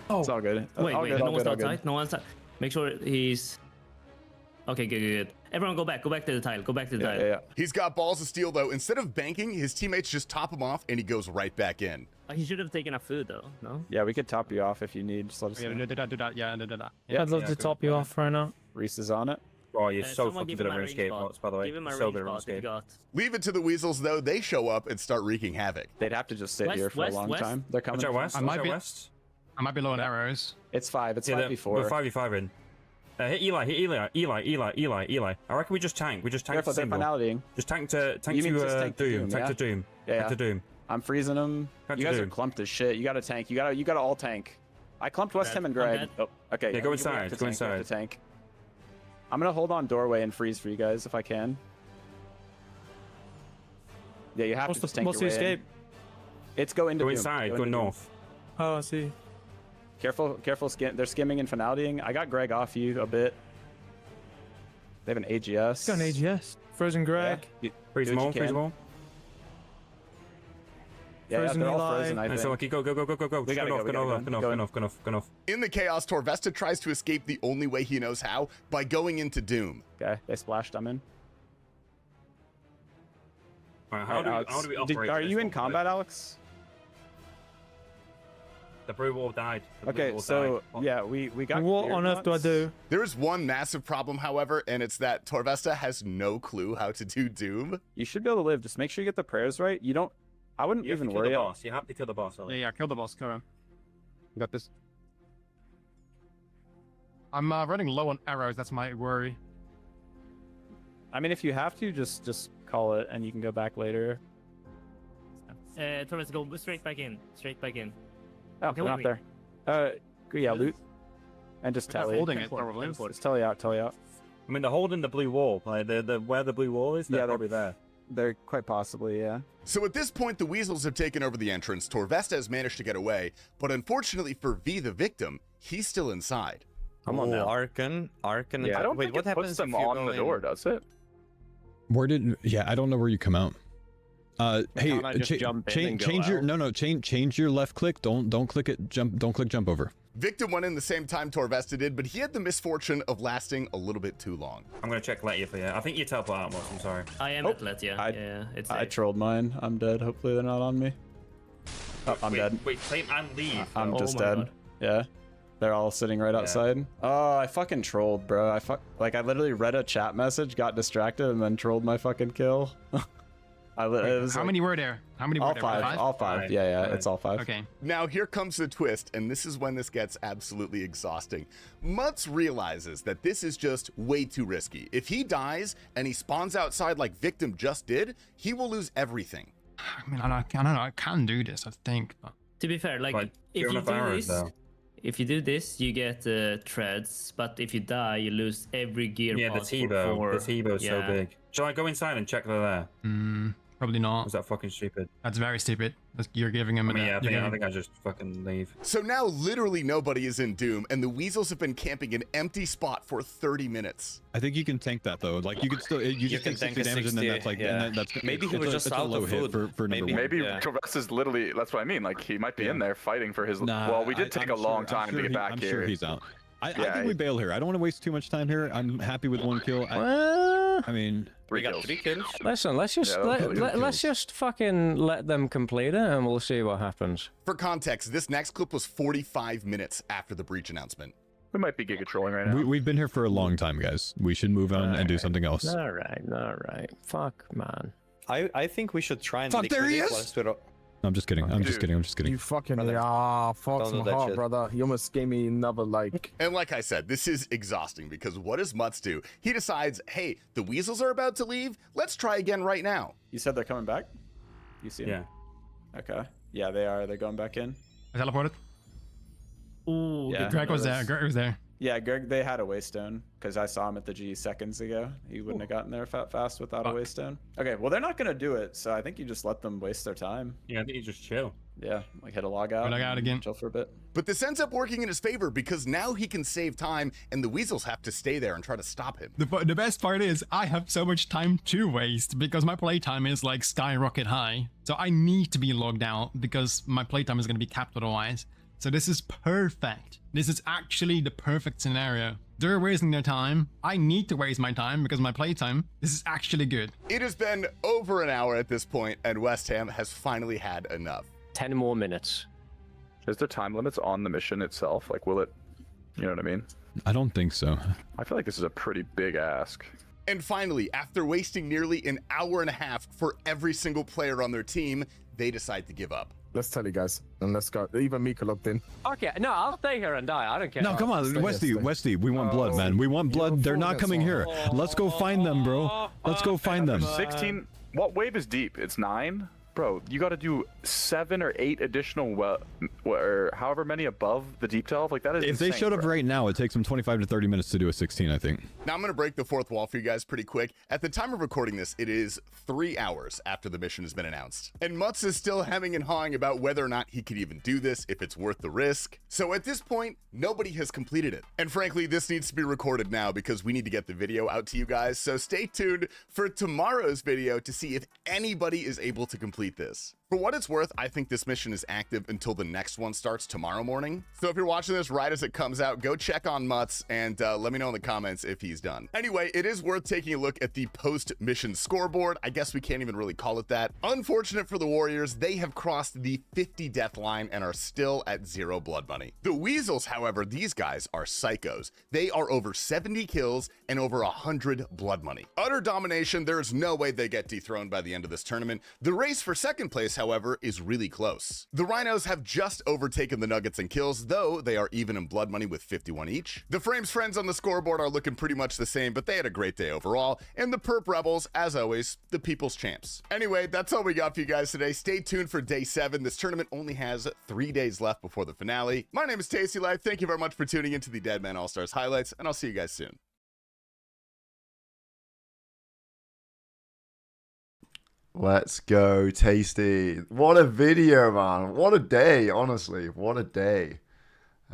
Oh, it's all good. Wait, all wait, good, no all one's good, all outside. good. No one's outside. Make sure he's. Okay, good. Everyone, go back to the tile. Go back to the tile. He's got balls of steel though. Instead of banking, his teammates just top him off, and he goes right back in. He should have taken a food though. No. Yeah, we could top you off if you need. Just let us know. Do that. Yeah, do that. Yeah, I'd love to top you off right now. Reese is on it. Oh, you're so someone fucking give good him at a range RuneScape, spot. Mots, by the way. Give him a So range good at spot if you RuneScape. got. Leave it to the weasels though. They show up and start wreaking havoc. They'd have to just sit West, here for west, a long west. time. They're coming. Watch out west. I might Watch out be- west. I might be low on arrows. It's 5. It's Yeah, 5v4. we're 5v5 in. Hit Eli. I reckon we just tank. We just tank Careful, to they're single. finalitying. Just tank to You mean just tank to Doom. Tank yeah? to Doom. Yeah. Tank to Doom. I'm freezing them. Tank You to guys are Doom. clumped as shit. You gotta tank. You gotta all tank. I clumped West Ham and Greg. dead. Oh, okay. Yeah, go we have inside, to go tank, we have inside. to tank. I'm gonna hold on doorway and freeze for you guys if I can. Yeah, you have to just tank what's your the way in. escape? It's go into Go Doom. inside. Go into Doom. north. Oh, I see. Careful, they're skimming and finalitying. I got Greg off you a bit. They have an AGS. Got an AGS. Frozen Greg. Yeah. Freeze Do them what all. you Freeze can. them all. Yeah, Frozen they're all Eli. frozen, I Nice. So think. lucky. Go. We Just gotta go go, we off. gotta go. Go off. In the chaos, Torvesta tries to escape the only way he knows how, by going into Doom. Okay, they splashed. I'm in. Alright, Alright, how Alex, do we operate? are this you in one? combat, Alex? The Brew Wall died. The Brew Okay, Wall so died. yeah, we got. What cleared on earth do I once. do? There is one massive problem, however, and it's that Torvesta has no clue how to do Doom. You should be able to live. Just make sure you get the prayers right. You don't. I wouldn't You have to even kill worry. the boss. You have to kill the boss. Ollie. Yeah, kill the boss. Go on. Got this. I'm running low on arrows. That's my worry. I mean, if you have to, just call it, and you can go back later. Thomas, go straight back in. Oh, Okay, they're not wait. there. Yeah, loot, and just They're not tally. holding it, probably. Just tally out. I mean, they're holding the blue wall. Like the where the blue wall is, they're Yeah, probably there. They're quite possibly, yeah. So at this point, the weasels have taken over the entrance. Torvesta has managed to get away, but unfortunately for V, the victim, he's still inside. Come on now. Arkan. Yeah, I don't think what it happens puts them if you on go the door, in? does it? Where did? Yeah, I don't know where you come out. Hey, Can't I just jump in and go change your out? change your left click. Don't click it. Don't click jump over. Victim went in the same time Torvesta did, but he had the misfortune of lasting a little bit too long. I'm gonna check Letty for you. I think you teleport out, Moss. I'm sorry. I am at Let, yeah. It's I safe. trolled mine. I'm dead. Hopefully they're not on me. Oh, I'm wait, dead. Wait, claim and leave. I'm though. just my dead. God. Yeah. They're all sitting right outside. Oh, I fucking trolled, bro. I literally read a chat message, got distracted, and then trolled my fucking kill. How many were there? How many were all there? five. All five. Yeah, it's all 5. Okay. Now here comes the twist, and this is when this gets absolutely exhausting. Mutz realizes that this is just way too risky. If he dies and he spawns outside like Victim just did, he will lose everything. I mean, I don't know. I can do this, I think. But... To be fair, like But if you're you enough do arrows, this, though. if you do this, you get treads. But if you die, you lose every gear. Yeah, the pass for T-bow. four. The T-bow's so Yeah. big. Shall I go inside and check they're there? Probably not. Was that fucking stupid? That's very stupid. You're giving him. I think I just fucking leave. So now literally nobody is in Doom, and the Weasels have been camping an empty spot for 30 minutes. I think you can tank that though. Like you can still you just take 60 damage and then that's like and then that's maybe he was just out of food for number one. Maybe Kovacs is literally that's what I mean. Like he might be in there fighting for his. Well, we did take a long time to get back I'm here. sure he's out. I think we bail here. I don't want to waste too much time here. I'm happy with 1 kill. I mean, we got 3 kills. Listen, let's just fucking let them complete it, and we'll see what happens. For context, this next clip was 45 minutes after the breach announcement. We might be giga trolling right now. We've been here for a long time, guys. We should move on and do something else. All right. Fuck, man. I think we should try and. Fuck, there he is. I'm just kidding. I'm just kidding. You fucking fuck my heart, brother. You almost gave me another like. And like I said, this is exhausting because what does Mutz do? He decides, hey, the Weasels are about to leave. Let's try again right now. You said they're coming back? You see them? Yeah. Okay. Yeah, they are. They're going back in. I teleported. Ooh. Yeah, Greg was there. Greg was there. Yeah, Greg, they had a waystone because I saw him at the G seconds ago. He wouldn't have gotten there fast without a waystone. Okay, well, they're not going to do it, so I think you just let them waste their time. Yeah, I think you just chill. Yeah, like hit a log out. Log out again. Chill for a bit. But this ends up working in his favor because now he can save time and the Weasels have to stay there and try to stop him. The best part is I have so much time to waste because my playtime is like skyrocket high. So I need to be logged out because my playtime is going to be capped otherwise. So this is perfect. This is actually the perfect scenario. They're wasting their time. I need to waste my time because my playtime. This is actually good. It has been over an hour at this point, and West Ham has finally had enough. 10 more minutes. Is there time limits on the mission itself? Like, will it, you know what I mean? I don't think so. I feel like this is a pretty big ask. And finally, after wasting nearly an hour and a half for every single player on their team, they decide to give up. Let's tell you guys, and let's go. Even Mika looked in. Okay, no, I'll stay here and die. I don't care. No, come on, Westy, we want blood, man. We want blood. They're not coming here. Let's go find them, bro. Let's go find them. 16. What wave is deep? It's 9? Bro, you got to do 7 or 8 additional, or however many above the deep delve. Like that is. If insane, they showed up right now, it takes them 25 to 30 minutes to do a 16, I think. Now I'm going to break the fourth wall for you guys pretty quick. At the time of recording this, it is 3 hours after the mission has been announced. And Mutz is still hemming and hawing about whether or not he could even do this, if it's worth the risk. So at this point, nobody has completed it. And frankly, this needs to be recorded now because we need to get the video out to you guys. So stay tuned for tomorrow's video to see if anybody is able to complete this. For what it's worth, I think this mission is active until the next one starts tomorrow morning. So if you're watching this right as it comes out, go check on Mutz and let me know in the comments if he's done. Anyway, it is worth taking a look at the post-mission scoreboard. I guess we can't even really call it that. Unfortunate for the Warriors, they have crossed the 50 death line and are still at 0 blood money. The Weasels, however, these guys are psychos. They are over 70 kills and over 100 blood money. Utter domination, there's no way they get dethroned by the end of this tournament. The race for second place, however, is really close. The Rhinos have just overtaken the Nuggets in kills, though they are even in blood money with 51 each. The Frames friends on the scoreboard are looking pretty much the same, but they had a great day overall. And the Perp Rebels, as always, the people's champs. Anyway, that's all we got for you guys today. Stay tuned for day 7. This tournament only has 3 days left before the finale. My name is Tasty Life. Thank you very much for tuning into the Deadman All Stars highlights, and I'll see you guys soon. Let's go, Tasty. What a video, man. What a day, honestly. What a day.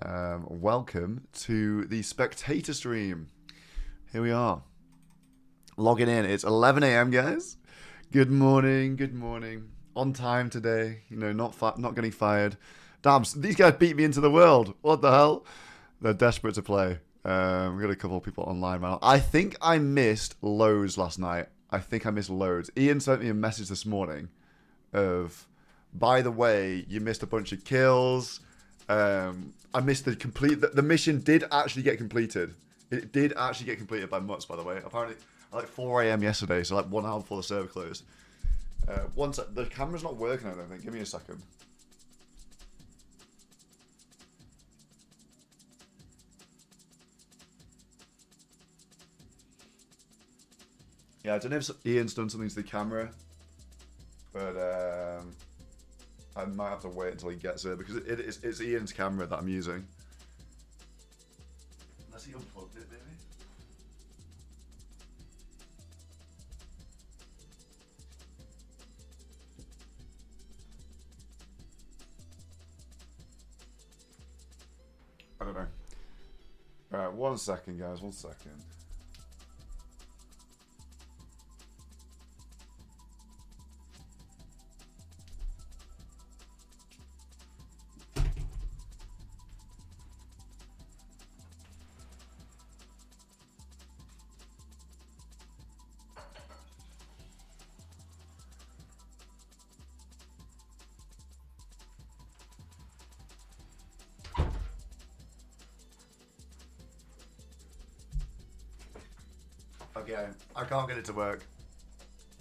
Welcome to the spectator stream. Here we are. Logging in. It's 11 a.m., guys. Good morning. Good morning. On time today. You know, not getting fired. Damn, these guys beat me into the world. What the hell? They're desperate to play. We've got a couple of people online, man. I think I missed loads last night. I think I missed loads. Ian sent me a message this morning of, by the way, you missed a bunch of kills. I missed the mission did actually get completed. It did actually get completed by Mutz, by the way. Apparently, at like 4 a.m. yesterday, so like 1 hour before the server closed. The camera's not working, I don't think. Give me a second. Yeah, I don't know if Ian's done something to the camera, but I might have to wait until he gets it because it's Ian's camera that I'm using. Unless he unplugged it, maybe. I don't know. Alright, 1 second, guys. 1 second. Okay, I can't get it to work.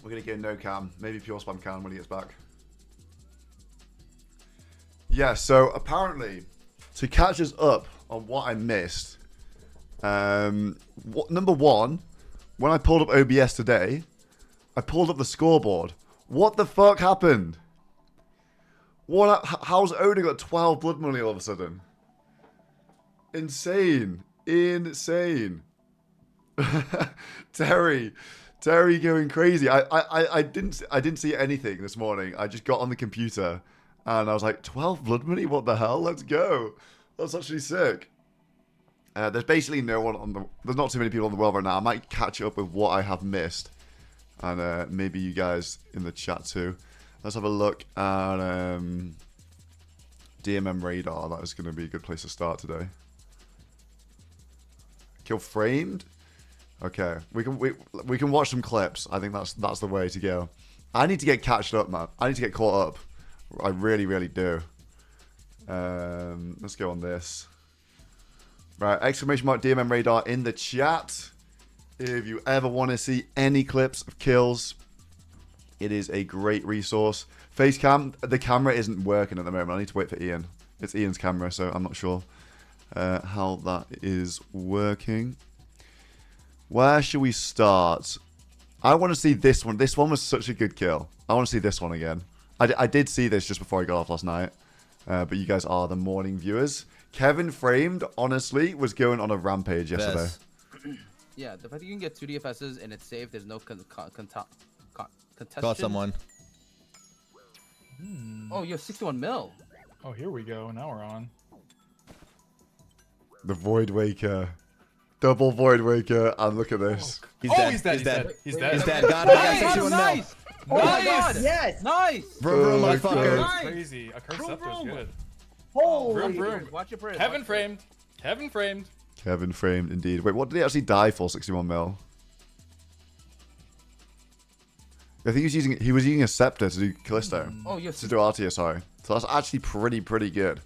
We're gonna get no cam. Maybe PureSpam can when he gets back. Yeah, so apparently, to catch us up on what I missed, number one, when I pulled up OBS today, I pulled up the scoreboard. What the fuck happened? How's Oda got 12 blood money all of a sudden? Insane. Insane. Terry going crazy. I didn't see anything this morning. I just got on the computer and I was like, 12 blood money? What the hell? Let's go. That's actually sick. There's basically no one there's not too many people on the world right now. I might catch up with what I have missed. And maybe you guys in the chat too. Let's have a look at DMM Radar. That is going to be a good place to start today. Kill framed. Okay, we can watch some clips. I think that's the way to go. I need to get catched up, man. I need to get caught up. I really do. Let's go on this. Right, exclamation mark DMM Radar in the chat. If you ever want to see any clips of kills, it is a great resource. Facecam, the camera isn't working at the moment. I need to wait for Ian. It's Ian's camera, so I'm not sure how that is working. Where should we start? I want to see this one. This one was such a good kill. I want to see this one again. I did see this just before I got off last night. But you guys are the morning viewers. Kevin Framed, honestly, was going on a rampage yesterday. Yeah, the fact that you can get 2 DFSs and it's safe, there's no contestation. Got someone. Oh, you have 61 mil. Oh, here we go. Now we're on. The Void Waker. Double Void Waker, and look at this. He's dead. He's dead. He's dead. He's dead. Got him. Nice. 61 Nice. mil. Oh my god. Yes. Nice. Vroom, motherfucker. That's crazy. A cursed scepter is good. Holy. Vroom. Watch your prayer. Kevin Framed. Kevin Framed. Kevin Framed, indeed. Wait, what did he actually die for? 61 mil. I think he was using a scepter to do Callisto. Oh, yes. To do Artia, sorry. So that's actually pretty good.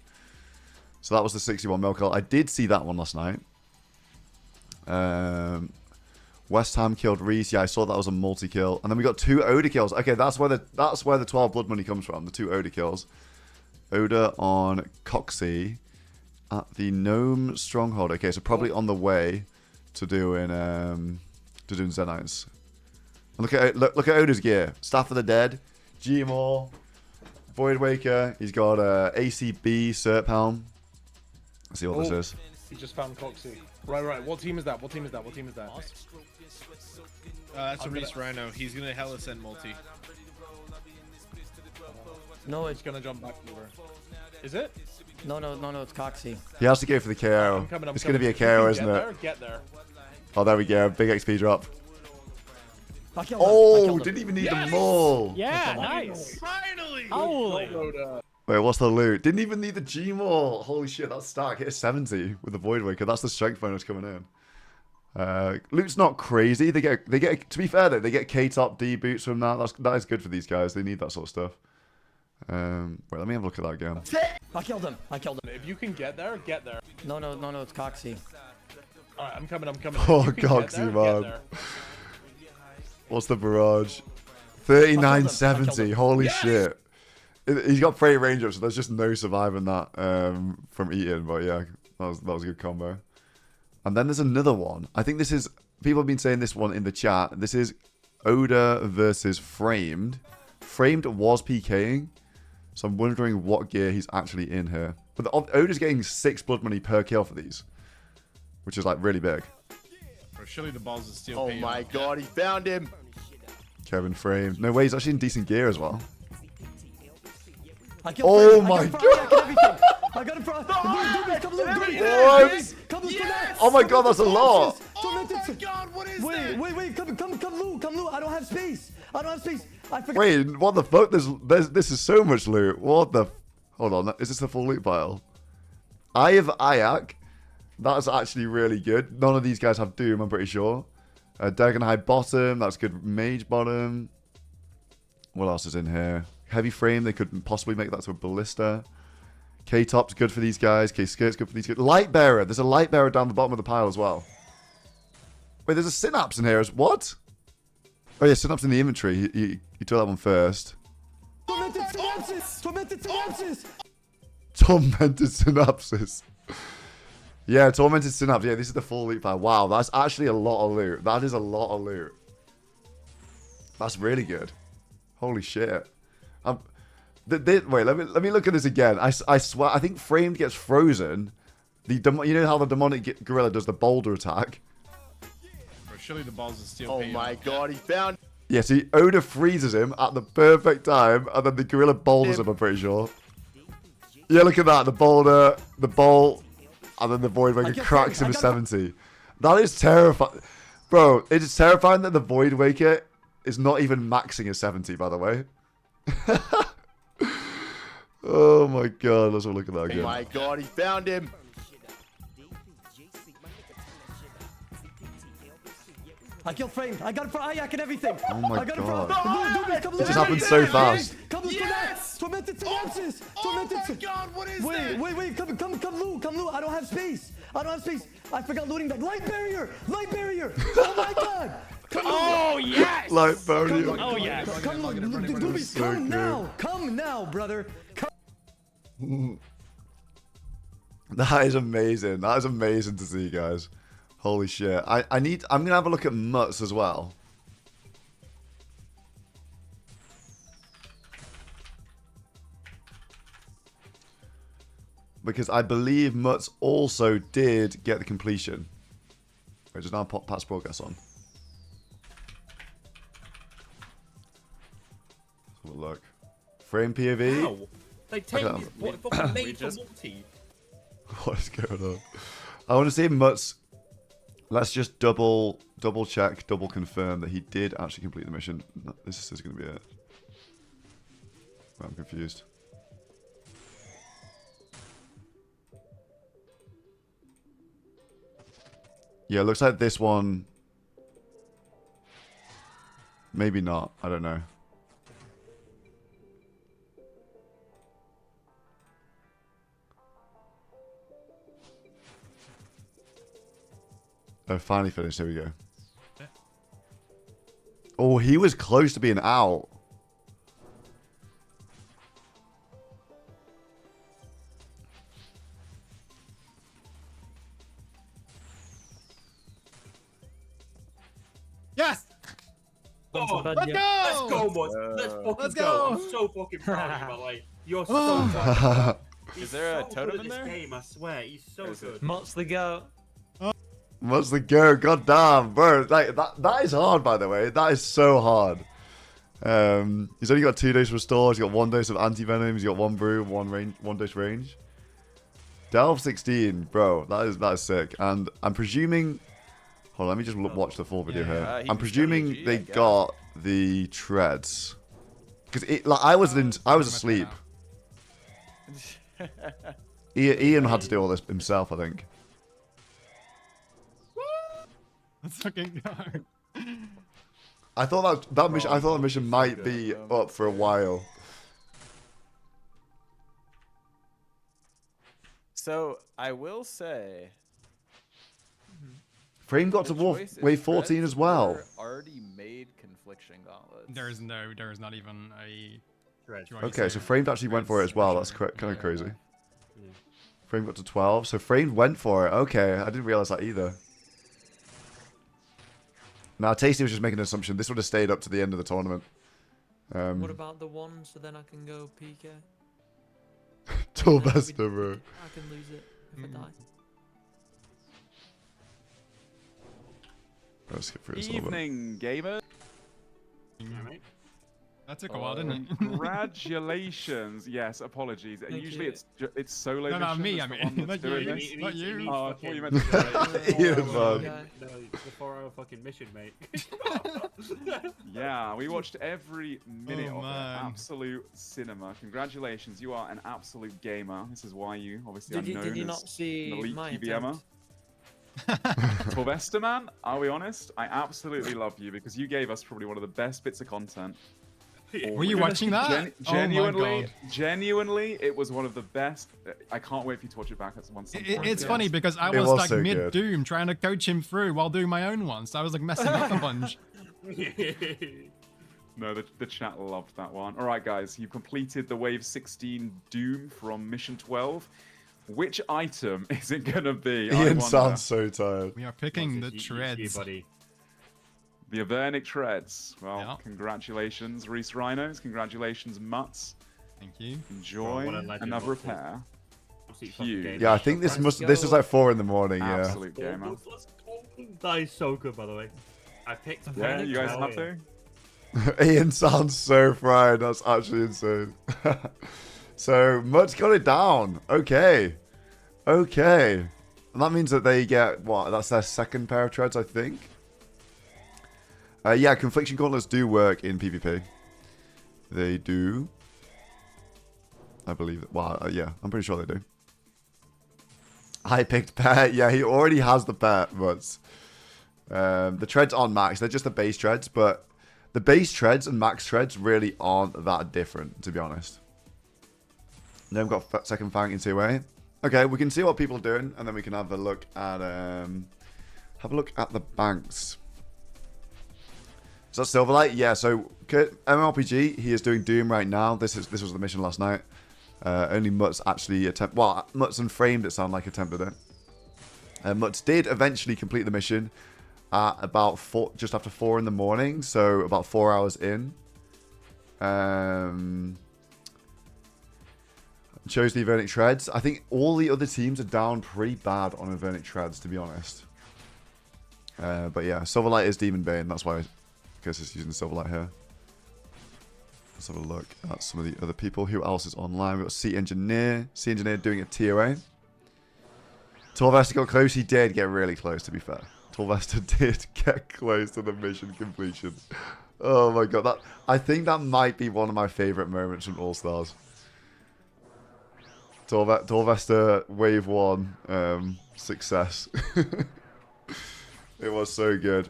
So that was the 61 mil kill. I did see that one last night. West Ham killed Reese. Yeah, I saw that was a multi-kill. And then we got 2 Oda kills. Okay, that's where the 12 blood money comes from. The 2 Oda kills. Oda on Coxie at the Gnome Stronghold. Okay, so probably on the way to doing Zenites. And look at Oda's gear. Staff of the Dead, G-Maul, Void Waker. He's got ACB Serp Helm. Let's see what this is. He just found Coxie. Right. What team is that? What team is that? That's a Reese Rhino. He's gonna hella send multi. No, it's gonna jump back over. Is it? No, it's Coxie. He has to go for the KO. It's going to be a KO, isn't it? Get there. Oh, there we go. Big XP drop. Oh, didn't even need the maul. Yeah, nice. Finally. Holy. Wait, what's the loot? Didn't even need the G-Maul. Holy shit, that's stack. Hit a 70 with the Void Waker. That's the strength bonus coming in. Loot's not crazy. They get. To be fair though, they get K-top D boots from that. That is good for these guys. They need that sort of stuff. Wait, let me have a look at that again. I killed him. If you can get there, get there. No, it's Coxie. Alright, I'm coming. Oh, Coxie, man. What's the barrage? 3970. Holy shit. He's got 3 range up, so there's just no surviving that from eating. But yeah, that was a good combo. And then there's another one. I think this is... People have been saying this one in the chat. This is Oda versus Framed. Framed was PKing. So I'm wondering what gear he's actually in here. But Oda's getting 6 blood money per kill for these. Which is like really big. Surely the balls is still. Oh my god, he found him. Kevin Framed. No way, he's actually in decent gear as well. Oh my god! I got it for. What? Oh my god, that's a lot. Oh my god, what is that? Wait, come loot. I don't have space. I forgot. Wait, what the fuck? This is so much loot. What the? Hold on, is this the full loot pile? Eye of Ayak. That's actually really good. None of these guys have Doom, I'm pretty sure. Dagon High bottom. That's good. Mage bottom. What else is in here? Heavy frame. They could possibly make that to a ballista. K-top's good for these guys. K-skirt's good for these guys. Light bearer. There's a light bearer down the bottom of the pile as well. Wait, there's a synapse in here. What? Oh yeah, synapse in the inventory. You took that one first. Tormented synapses. Tormented synapses. Yeah, tormented synapse. Yeah, this is the full loot pile. Wow, that's actually a lot of loot. That is a lot of loot. That's really good. Holy shit. Wait, let me look at this again. I swear, I think Framed gets frozen. You know how the demonic gorilla does the boulder attack? Surely the balls is still. Oh my god, he found. Yeah, so Oda freezes him at the perfect time, and then the gorilla boulders him, I'm pretty sure. Yeah, look at that. The boulder, the bolt, and then the Voidwaker cracks him to 70. That is terrifying. Bro, it is terrifying that the Voidwaker is not even maxing a 70, by the way. Oh my god, let's have a look at that again. Oh my god, he found him. I killed Frame. I got it for Ayak and everything. Oh my god. It just happened so fast. Yes! Tormented synapses. Oh my god, what is that? Wait, come loot. I don't have space. I forgot looting back. Light barrier. Oh my god. Oh yes. Light barrier. Oh yes. Come now, brother. That is amazing. That is amazing to see, guys. Holy shit. I'm gonna have a look at Mutts as well. Because I believe Mutts also did get the completion. Wait, just now pop Pat's progress on. Let's have a look. Frame POV. Ow. They take this fucking made for multi. What is going on? I want to see Mutts. Let's just double check, double confirm that he did actually complete the mission. No, this is going to be it. I'm confused. Yeah, it looks like this one. Maybe not. I don't know. Oh, finally finished. Here we go. Oh, he was close to being out. Yes! Oh, let's go! Let's go, boys. Let's fucking go. I'm so fucking proud of you, by the way. You're so fucking Is there a totem in this there? game, I swear. He's so good. Mutts the go. What's the go? God damn, bro. Like, that is hard, by the way. That is so hard. He's only got 2 days restore. He's got 1 dose of anti-venom. He's got 1 brew, 1 dose range. Delve 16, bro. That is sick. And I'm presuming... Hold on, let me just watch the full video here. I'm presuming they got the treads. Because like, I was asleep. Ian had to do all this himself, I think. Let's fucking go. I thought that mission. I thought the mission might be up for a while. So I will say, Frame got to wave 14 as well. already made confliction gauntlets. There is not even a. Okay, so Framed actually went for it as well. That's kind of crazy. Frame got to 12, so Framed went for it. Okay, I didn't realize that either. Now, Tasty was just making an assumption. This would have stayed up to the end of the tournament. What about the one so then I can go PK? Torbesta, bro. I can lose it if I die. Let's skip through this a little bit. Evening, gamer. That took a while, didn't it? Congratulations. Yes, apologies. Usually it's solo No, mission. me. That's I the mean, one that's not doing you. this. Not you. Oh, I thought you meant to say. Ian, man. No, it's the 4-hour fucking mission, mate. Yeah, we watched every minute Oh, of man. it. Absolute cinema. Congratulations, you are an absolute gamer. This is why you obviously Did are known you as not see an elite my PBMer. Torvesta, man, are we honest? I absolutely love you because you gave us probably one of the best bits of content. Were you watching that? Oh my God. Genuinely, it was one of the best. I can't wait for you to watch it back at some point. It's funny because I It was was like so mid good. Doom trying to coach him through while doing my own one, so I was like messing up a bunch. No, the chat loved that one. All right, guys, you've completed the Wave 16 Doom from Mission 12. Which item is it gonna be? I Ian wonder. sounds so tired. We are picking the treads. buddy. The Avernic Treads. Well, congratulations, Reese Rhinos. Congratulations, Mutts. Thank you. Enjoy what a legend, another what's it? repair. Absolute fucking Huge. game. Yeah, I think this is like 4 in the morning. Yeah. Absolute gamer. That is so good, by the way. I picked. Yeah, you guys have to. Ian sounds so fried. That's actually insane. So Mutt's got it down. Okay. Okay. And that means that they get what? That's their second pair of treads, I think. Yeah, Confliction Gauntlets do work in PvP. They do. I believe it. Well, yeah, I'm pretty sure they do. I picked pet. Yeah, he already has the pet, but the treads aren't max. They're just the base treads, but the base treads and max treads really aren't that different, to be honest. Then we've got second fang in tier A. Okay, we can see what people are doing, and then we can have a look at the banks. Is that Silverlight? Yeah. So MMORPG, he is doing Doom right now. This was the mission last night. Only Mutts actually Mutts and Framed it sound like attempted it. Mutts did eventually complete the mission at about just after 4 in the morning, so about 4 hours in. Chose the Avernic Treads. I think all the other teams are down pretty bad on Avernic Treads, to be honest. But yeah, Silverlight is Demon Bane. That's why Chris is using Silverlight here. Let's have a look at some of the other people. Who else is online? We've got Sea Engineer. Sea Engineer doing a TOA. Torvesta got close. He did get really close, to be fair. Torvesta did get close to the mission completion. Oh my god. I think that might be one of my favourite moments from All Stars. Torvesta Wave 1 success. It was so good.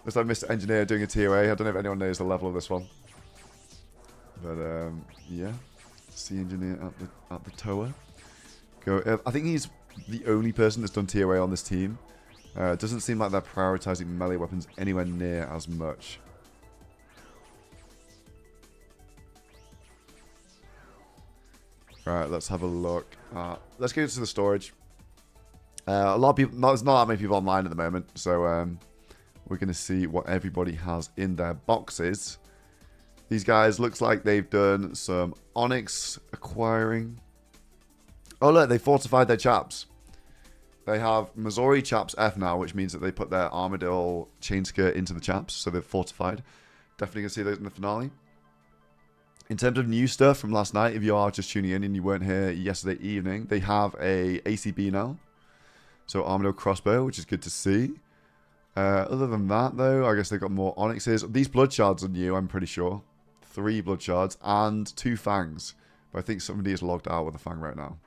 Looks like Mr. Engineer doing a TOA. I don't know if anyone knows the level of this one. But yeah. Sea Engineer at the tower. Go. I think he's the only person that's done TOA on this team. It doesn't seem like they're prioritizing melee weapons anywhere near as much. Alright, let's have a look. Let's go to the storage. A lot of people, there's not that many people online at the moment, so we're going to see what everybody has in their boxes. These guys looks like they've done some Onyx acquiring. Oh look, they fortified their chaps. They have Missouri chaps F now, which means that they put their Armadillo chain skirt into the chaps, so they're fortified. Definitely going to see those in the finale. In terms of new stuff from last night, if you are just tuning in and you weren't here yesterday evening, they have a ACB now. So Armadillo crossbow, which is good to see. Other than that, though, I guess they've got more Onyxes. These blood shards are new, I'm pretty sure. 3 blood shards and 2 fangs. But I think somebody is logged out with a fang right now.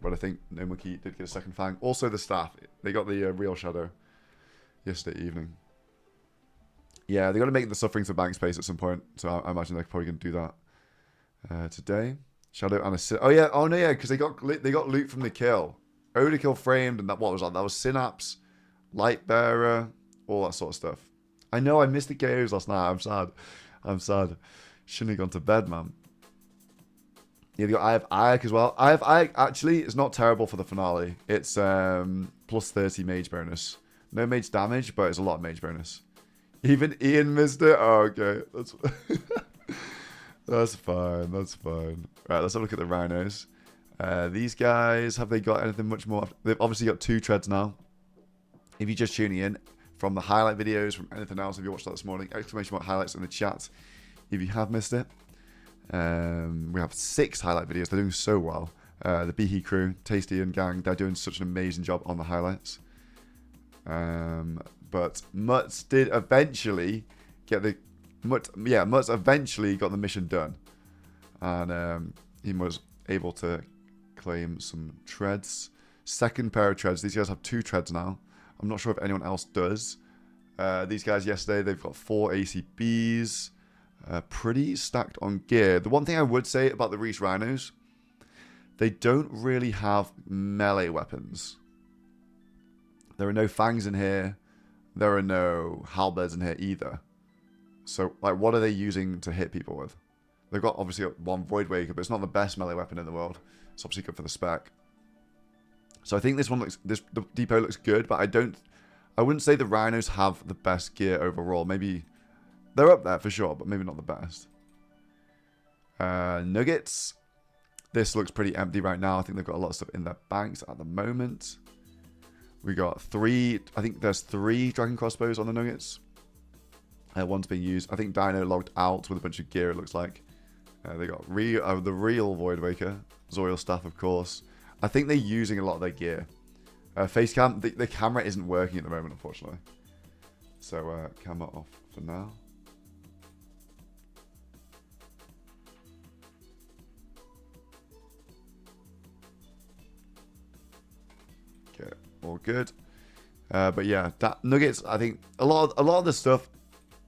But I think No Monkey did get a second fang. Also the staff. They got the real shadow yesterday evening. Yeah, they got to make the Sufferings of Bank space at some point. So I imagine they're probably going to do that today. Shadow and a... Oh yeah, oh no, yeah, because they got loot from the kill. Overkill framed, and what was that? That was Synapse, Lightbearer, all that sort of stuff. I know I missed the KOs last night. I'm sad. I'm sad. Shouldn't have gone to bed, man. Yeah, I have Ayak as well. I have Ayak, actually, it's not terrible for the finale. It's plus 30 mage bonus. No mage damage, but it's a lot of mage bonus. Even Ian missed it? Oh, okay. That's, that's fine. That's fine. Right, let's have a look at the rhinos. These guys, have they got anything much more? They've obviously got 2 treads now. If you're just tuning in from the highlight videos, from anything else, if you watched that this morning, exclamation mark highlights in the chat. if you have missed it. We have 6 highlight videos. They're doing so well. The Behe crew, Tasty and gang, they're doing such an amazing job on the highlights. But Mutz did eventually get the Mutz eventually got the mission done, and he was able to claim some treads. Second pair of treads. These guys have 2 treads now. I'm not sure if anyone else does. These guys yesterday, they've got 4 ACBs. Pretty stacked on gear. The one thing I would say about the Reese Rhinos, they don't really have melee weapons. There are no fangs in here. There are no halberds in here either. So, like, what are they using to hit people with? They've got, obviously, one Void Waker, but it's not the best melee weapon in the world. It's obviously good for the spec. So I think the depot looks good, but I wouldn't say the Rhinos have the best gear overall. Maybe they're up there for sure, but maybe not the best. Nuggets. This looks pretty empty right now. I think they've got a lot of stuff in their banks at the moment. We got 3, I think there's 3 Dragon Crossbows on the Nuggets. One's being used. I think Dino logged out with a bunch of gear, it looks like. They got the real Void Waker. Zoil Staff, of course. I think they're using a lot of their gear. Facecam, the camera isn't working at the moment, unfortunately. So, camera off for now. Okay, all good. But yeah, that Nuggets, I think a lot of the stuff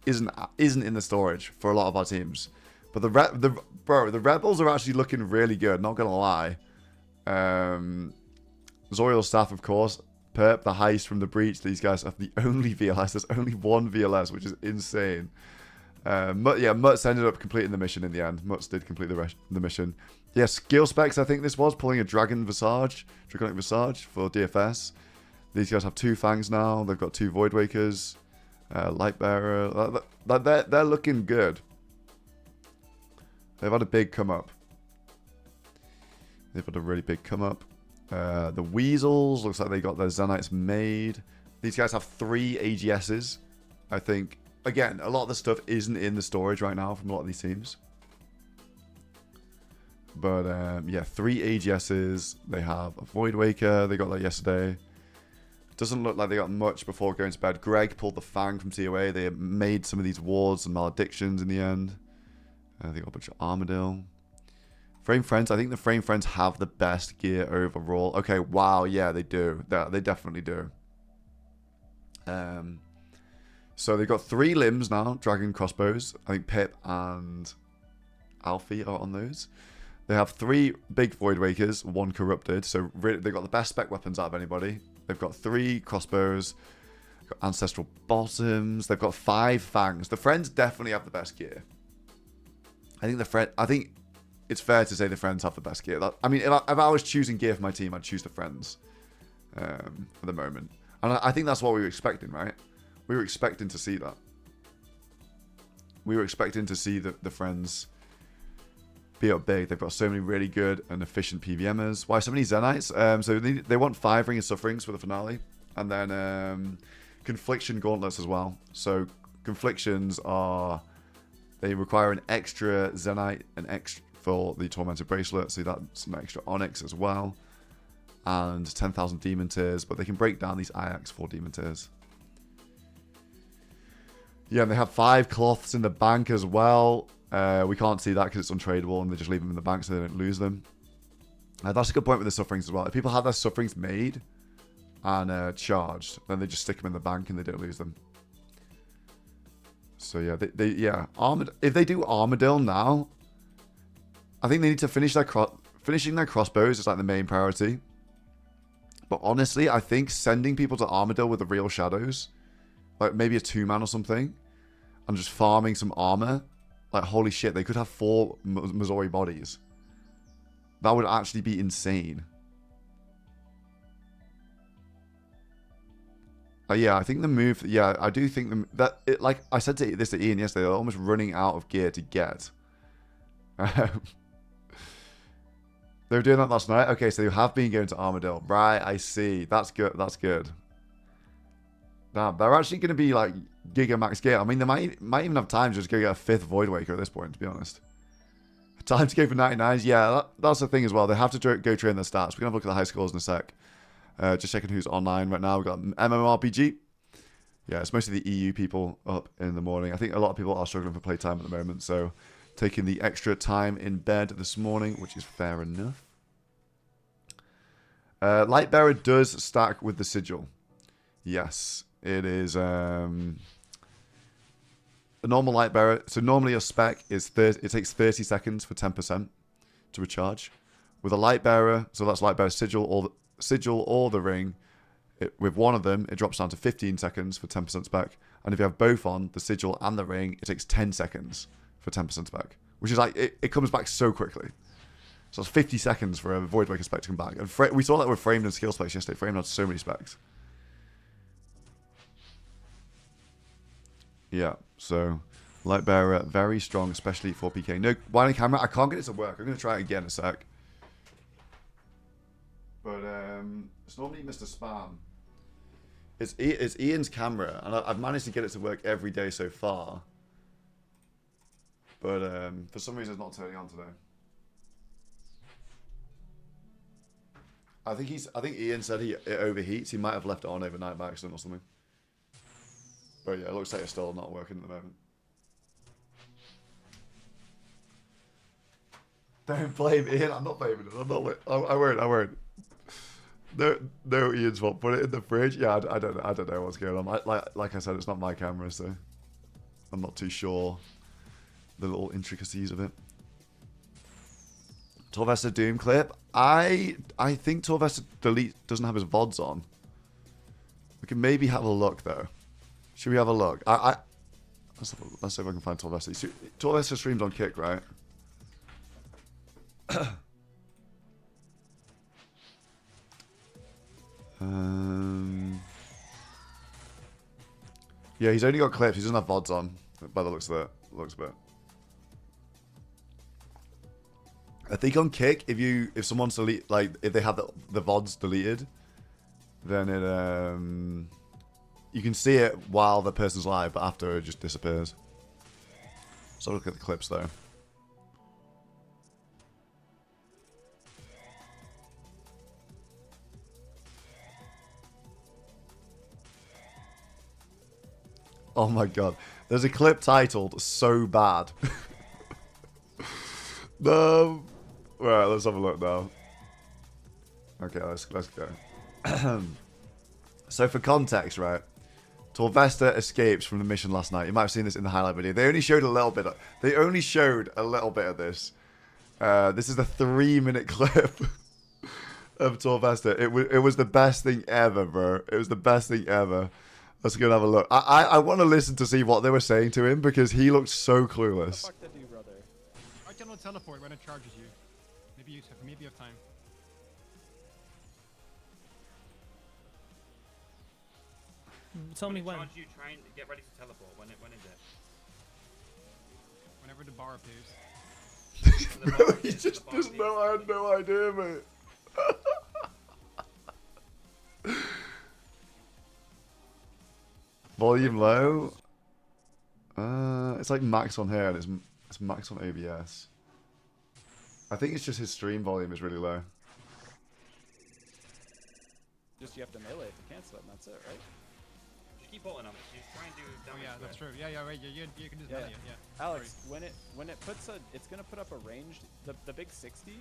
isn't in the storage for a lot of our teams. But the Rebels are actually looking really good, not gonna lie. Zoil Staff, of course. Perp, the heist from the breach. These guys have the only VLS. There's only 1 VLS, which is insane. Mutz ended up completing the mission in the end. Mutz did complete the mission. Yeah, skill specs, I think this was pulling a Draconic Visage for DFS. These guys have 2 fangs now. They've got 2 Void Wakers. Lightbearer. They're looking good. They've had a big come up. They've had a really big come up. The Weasels, looks like they got their Zenites made. These guys have 3 AGSs. I think, again, a lot of the stuff isn't in the storage right now from a lot of these teams. But, yeah, 3 AGSs. They have a Void Waker. They got that yesterday. Doesn't look like they got much before going to bed. Greg pulled the Fang from TOA. They made some of these wards and maledictions in the end. They got a bunch of Armadillo. Frame Friends, I think the Frame Friends have the best gear overall. Okay, wow, yeah, they do. They definitely do. So they've got 3 limbs now, Dragon Crossbows. I think Pip and Alfie are on those. They have 3 big Void Wakers, 1 Corrupted. So really, they've got the best spec weapons out of anybody. They've got 3 Crossbows, got Ancestral Bottoms. They've got 5 Fangs. The Friends definitely have the best gear. I think it's fair to say the Friends have the best gear. I mean, if I was choosing gear for my team, I'd choose the Friends for the moment. And I think that's what we were expecting, right? We were expecting to see that. We were expecting to see the Friends be up big. They've got so many really good and efficient PVMers. Why so many Zenites? So they want 5 Ring of Sufferings for the finale. And then Confliction Gauntlets as well. So Conflictions are... They require an extra Zenite, an extra for the Tormented Bracelet, so that's some extra Onyx as well. And 10,000 Demon Tears, but they can break down these IX for Demon Tears. Yeah, and they have 5 cloths in the bank as well. We can't see that because it's untradeable, and they just leave them in the bank so they don't lose them. That's a good point with the Sufferings as well. If people have their Sufferings made and charged, then they just stick them in the bank and they don't lose them. So yeah, if they do Armadillo now, I think they need to finish finishing their crossbows is like the main priority. But honestly, I think sending people to Armadillo with the real shadows, like maybe a 2-man or something, and just farming some armor, like holy shit, they could have 4 Missouri bodies. That would actually be insane. Yeah, I think the move... Yeah, I do think like I said this to Ian yesterday, they're almost running out of gear to get. They were doing that last night? Okay, so they have been going to Armadillo. Right, I see. That's good. That's good. Damn, they're actually going to be, like, Giga Max gear. I mean, they might even have time to just go get a 5th Void Waker at this point, to be honest. Time to go for 99s. Yeah, that's the thing as well. They have to go train their stats. We're going to have a look at the high scores in a sec. Just checking who's online right now. We've got MMORPG. Yeah, it's mostly the EU people up in the morning. I think a lot of people are struggling for playtime at the moment, so taking the extra time in bed this morning, which is fair enough. Lightbearer does stack with the Sigil. Yes, it is a normal Lightbearer. So normally your spec is it takes 30 seconds for 10% to recharge. With a Lightbearer, so that's Lightbearer Sigil or the Ring, with one of them, it drops down to 15 seconds for 10% spec. And if you have both on, the Sigil and the Ring, it takes 10 seconds for 10% spec. Which is like, it comes back so quickly. So it's 50 seconds for a Void Waker spec to come back. And we saw that with Framed and skill specs yesterday. Framed had so many specs. Yeah, so Lightbearer, very strong, especially for PK. No, winding camera, I can't get it to work. I'm going to try it again in a sec. But it's normally Mr. Spam. It's Ian's camera, and I've managed to get it to work every day so far. But for some reason it's not turning on today. I think Ian said it overheats. He might have left it on overnight by accident or something. But yeah, it looks like it's still not working at the moment. Don't blame Ian. I'm not blaming him. I won't. No, Ian's fault. Put it in the fridge. Yeah, I don't know what's going on. Like I said, it's not my camera, so I'm not too sure the little intricacies of it. Torvesta Doom clip. I think Torvesta Delete doesn't have his VODs on. We can maybe have a look though. Should we have a look? Let's see if I can find Torvesta. Torvesta streams on Kick, right? Yeah, he's only got clips. He doesn't have VODs on, by the looks of it. Looks a bit. I think on Kick, if someone's if they have the VODs deleted, then it you can see it while the person's live, but after it just disappears. So look at the clips though. Oh my god. There's a clip titled "So Bad." No. Right, let's have a look now. Okay, let's go. So for context, right? Torvesta escapes from the mission last night. You might have seen this in the highlight video. They only showed a little bit of this. This is a 3-minute clip of Torvesta. It was the best thing ever, bro. It was the best thing ever. Let's go and have a look. I want to listen to see what they were saying to him because he looked so clueless. What the fuck did you, brother? I cannot teleport when it charges you. Maybe you have time. Tell me when. You trying to get ready to teleport. When is it? Whenever the bar appears. Bro, he just doesn't know. I had no idea, mate. Volume low. It's like max on here, and it's max on OBS. I think it's just his stream volume is really low. Just you have to melee to cancel it, and that's it, right? Just keep holding on it. Just try and do damage. Oh yeah, that's true. Yeah, right. You can just melee it. Yeah. Alex, sorry. when it puts it's gonna put up a range. The big 60.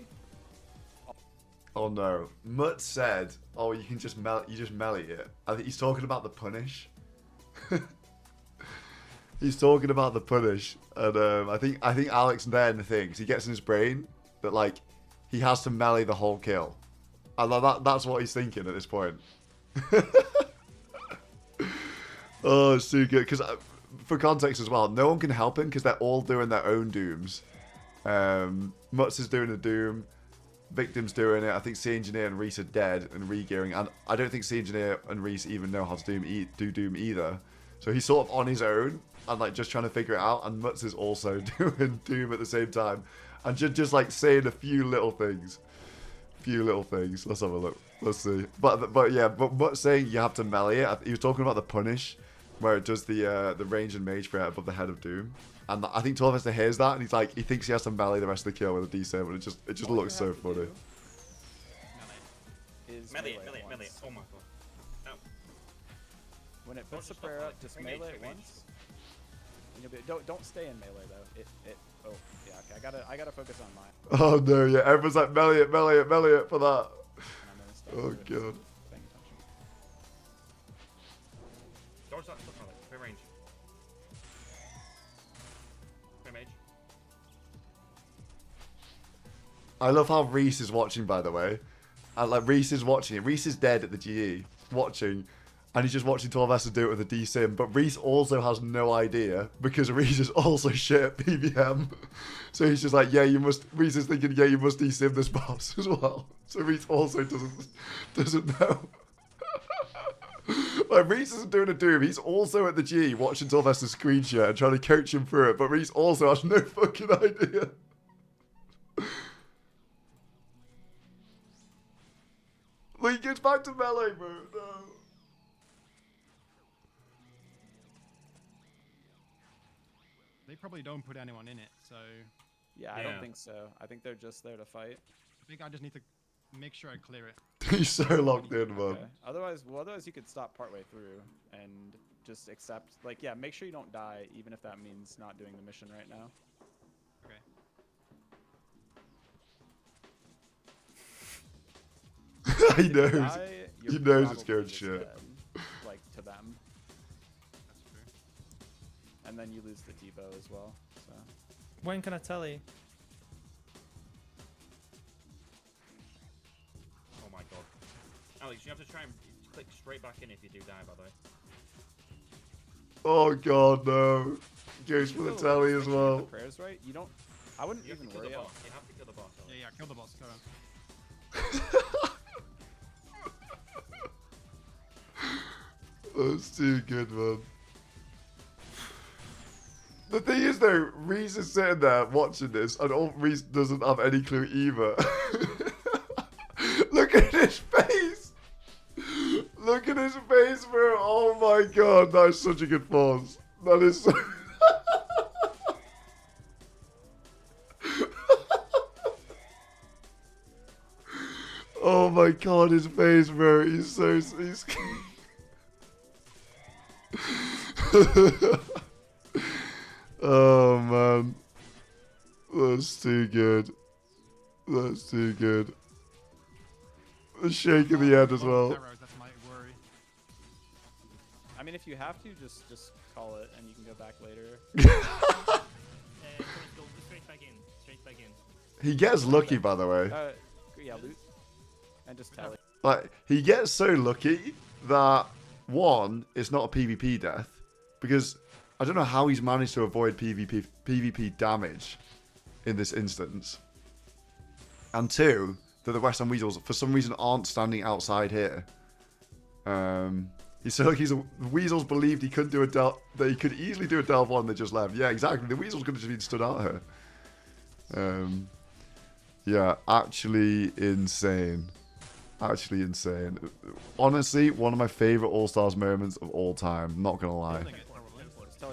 Oh no, Mutt said, "Oh, you can just melee it." I think he's talking about the punish. He's talking about the punish, and I think Alex then thinks he gets in his brain that like he has to melee the whole kill, and that's what he's thinking at this point. Oh, it's too good because for context as well, no one can help him because they're all doing their own dooms. Mutz is doing a doom. Victim's doing it. I think C Engineer and Reese are dead and re-gearing, and I don't think C Engineer and Reese even know how to do doom either. So he's sort of on his own and like just trying to figure it out. And Mutz is also doing doom at the same time, and just like saying a few little things. Let's have a look. Let's see. But Mutz saying you have to melee it. He was talking about the punish, where it does the range and mage threat above the head of Doom. And I think Torvester hears that, and he's like, he thinks he has to melee the rest of the kill with a D7, and it just looks so funny. Melee. Oh my god. No. When it puts the prayer up, just melee it once. And you'll be, don't stay in melee though. Oh yeah, okay. I gotta focus on mine. Oh no, yeah, everyone's like melee it for that. Oh god. Doors up, clear range. Clear mage. I love how Reese is watching, by the way. And like Reese is watching it. Reese is dead at the GE, watching, and he's just watching Torvester do it with a D-Sim. But Reese also has no idea because Reese is also shit at PVM. So he's just like, yeah, you must. Reese is thinking, yeah, you must D-Sim this boss as well. So Reese also doesn't know. Like Reese isn't doing a Doom. He's also at the G watching Torvester's screen share and trying to coach him through it. But Reese also has no fucking idea. Well, he gets back to melee, bro. No. They probably don't put anyone in it, so... Yeah, I don't think so. I think they're just there to fight. I think I just need to make sure I clear it. He's so locked in, man. Okay. Otherwise you could stop partway through and just accept, like, yeah, make sure you don't die, even if that means not doing the mission right now. Okay. He knows. He knows it's going shit. Dead, like, to them. That's true. And then you lose the TiVo as well, so. When can I tell you? Oh my god. Alex, you have to try and click straight back in if you do die, by the way. Oh god, no. Goes for the tally as well. The prayers right? You don't. I wouldn't even worry about. You have to kill the boss. Yeah, kill the boss. Go on. That's too good, man. The thing is, though, Reese is sitting there watching this, and Reese doesn't have any clue either. Look at his face! Look at his face, bro! Oh my god, that is such a good pause. That is so... Oh my god, his face, bro. He's so... Oh man, that's too good. That's too good. The shake of the head as well. That's my worry. I mean, if you have to, just call it, and you can go back later. Straight back in. Straight back in. He gets lucky, by the way. Yeah, loot. And just tally. Like, he gets so lucky that, one, it's not a PvP death, because I don't know how he's managed to avoid PvP damage in this instance. And two, that the West Ham Weasels, for some reason, aren't standing outside here. He's so lucky the Weasels believed he couldn't do a delve, that he could easily do a delve one, they just left. Yeah, exactly. The Weasels could have just been stood out here. Yeah, actually insane. Actually insane. Honestly, one of my favorite All Stars moments of all time. Not gonna lie,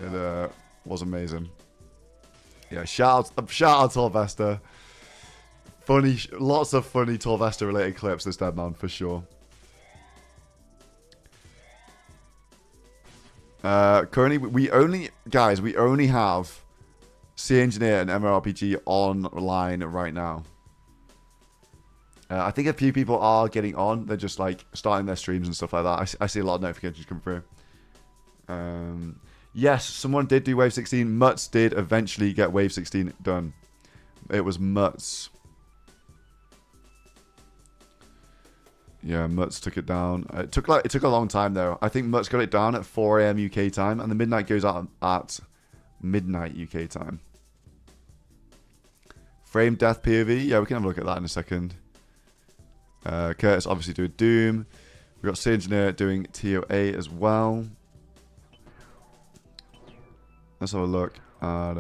it was amazing. Yeah, shout out Torvester. Funny, lots of funny Torvester related clips this Deadman for sure. Currently, we only have C Engineer and MMORPG online right now. I think a few people are getting on. They're just like starting their streams and stuff like that. I see a lot of notifications come through. Yes, someone did do Wave 16. Mutz did eventually get Wave 16 done. It was Mutz. Yeah, Mutz took it down. It took a long time though. I think Mutz got it down at 4 AM UK time, and the midnight goes out at midnight UK time. Frame death POV. Yeah, we can have a look at that in a second. Curtis obviously doing Doom. We've got C Engineer doing TOA as well. Let's have a look at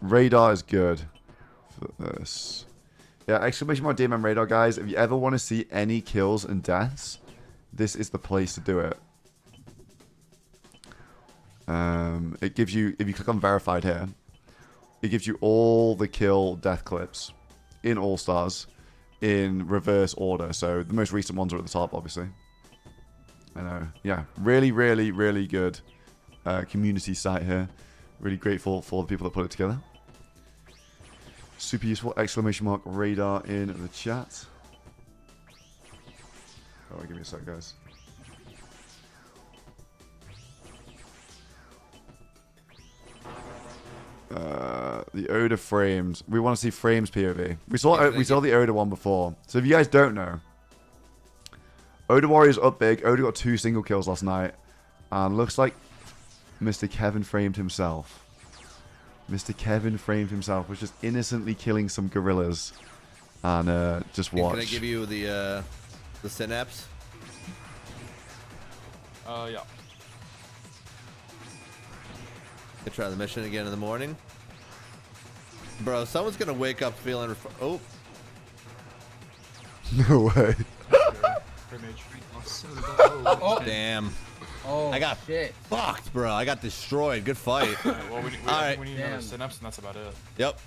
Radar is good for this. Yeah, exclamation mark DMM Radar, guys. If you ever want to see any kills and deaths, this is the place to do it. It gives you, if you click on verified here, it gives you all the kill death clips in All Stars in reverse order. So the most recent ones are at the top, obviously. I know. Yeah, really, really, really good community site here. Really grateful for the people that put it together. Super useful! Exclamation mark radar in the chat. Oh, give me a sec, guys. The Oda frames. We want to see frames POV. We saw the Oda one before. So if you guys don't know, Oda Warrior's up big. Oda got 2 single kills last night, and looks like Mr. Kevin framed himself. Mr. Kevin framed himself, was just innocently killing some gorillas, and just watch. Can I give you the synapse? Yeah. Could try the mission again in the morning. Bro, someone's gonna wake up feeling. Oh. No way. Oh, damn. Oh, I got shit. fucked, bro. I got destroyed. Good fight. Well, we need another synapse, and that's about it. Yep.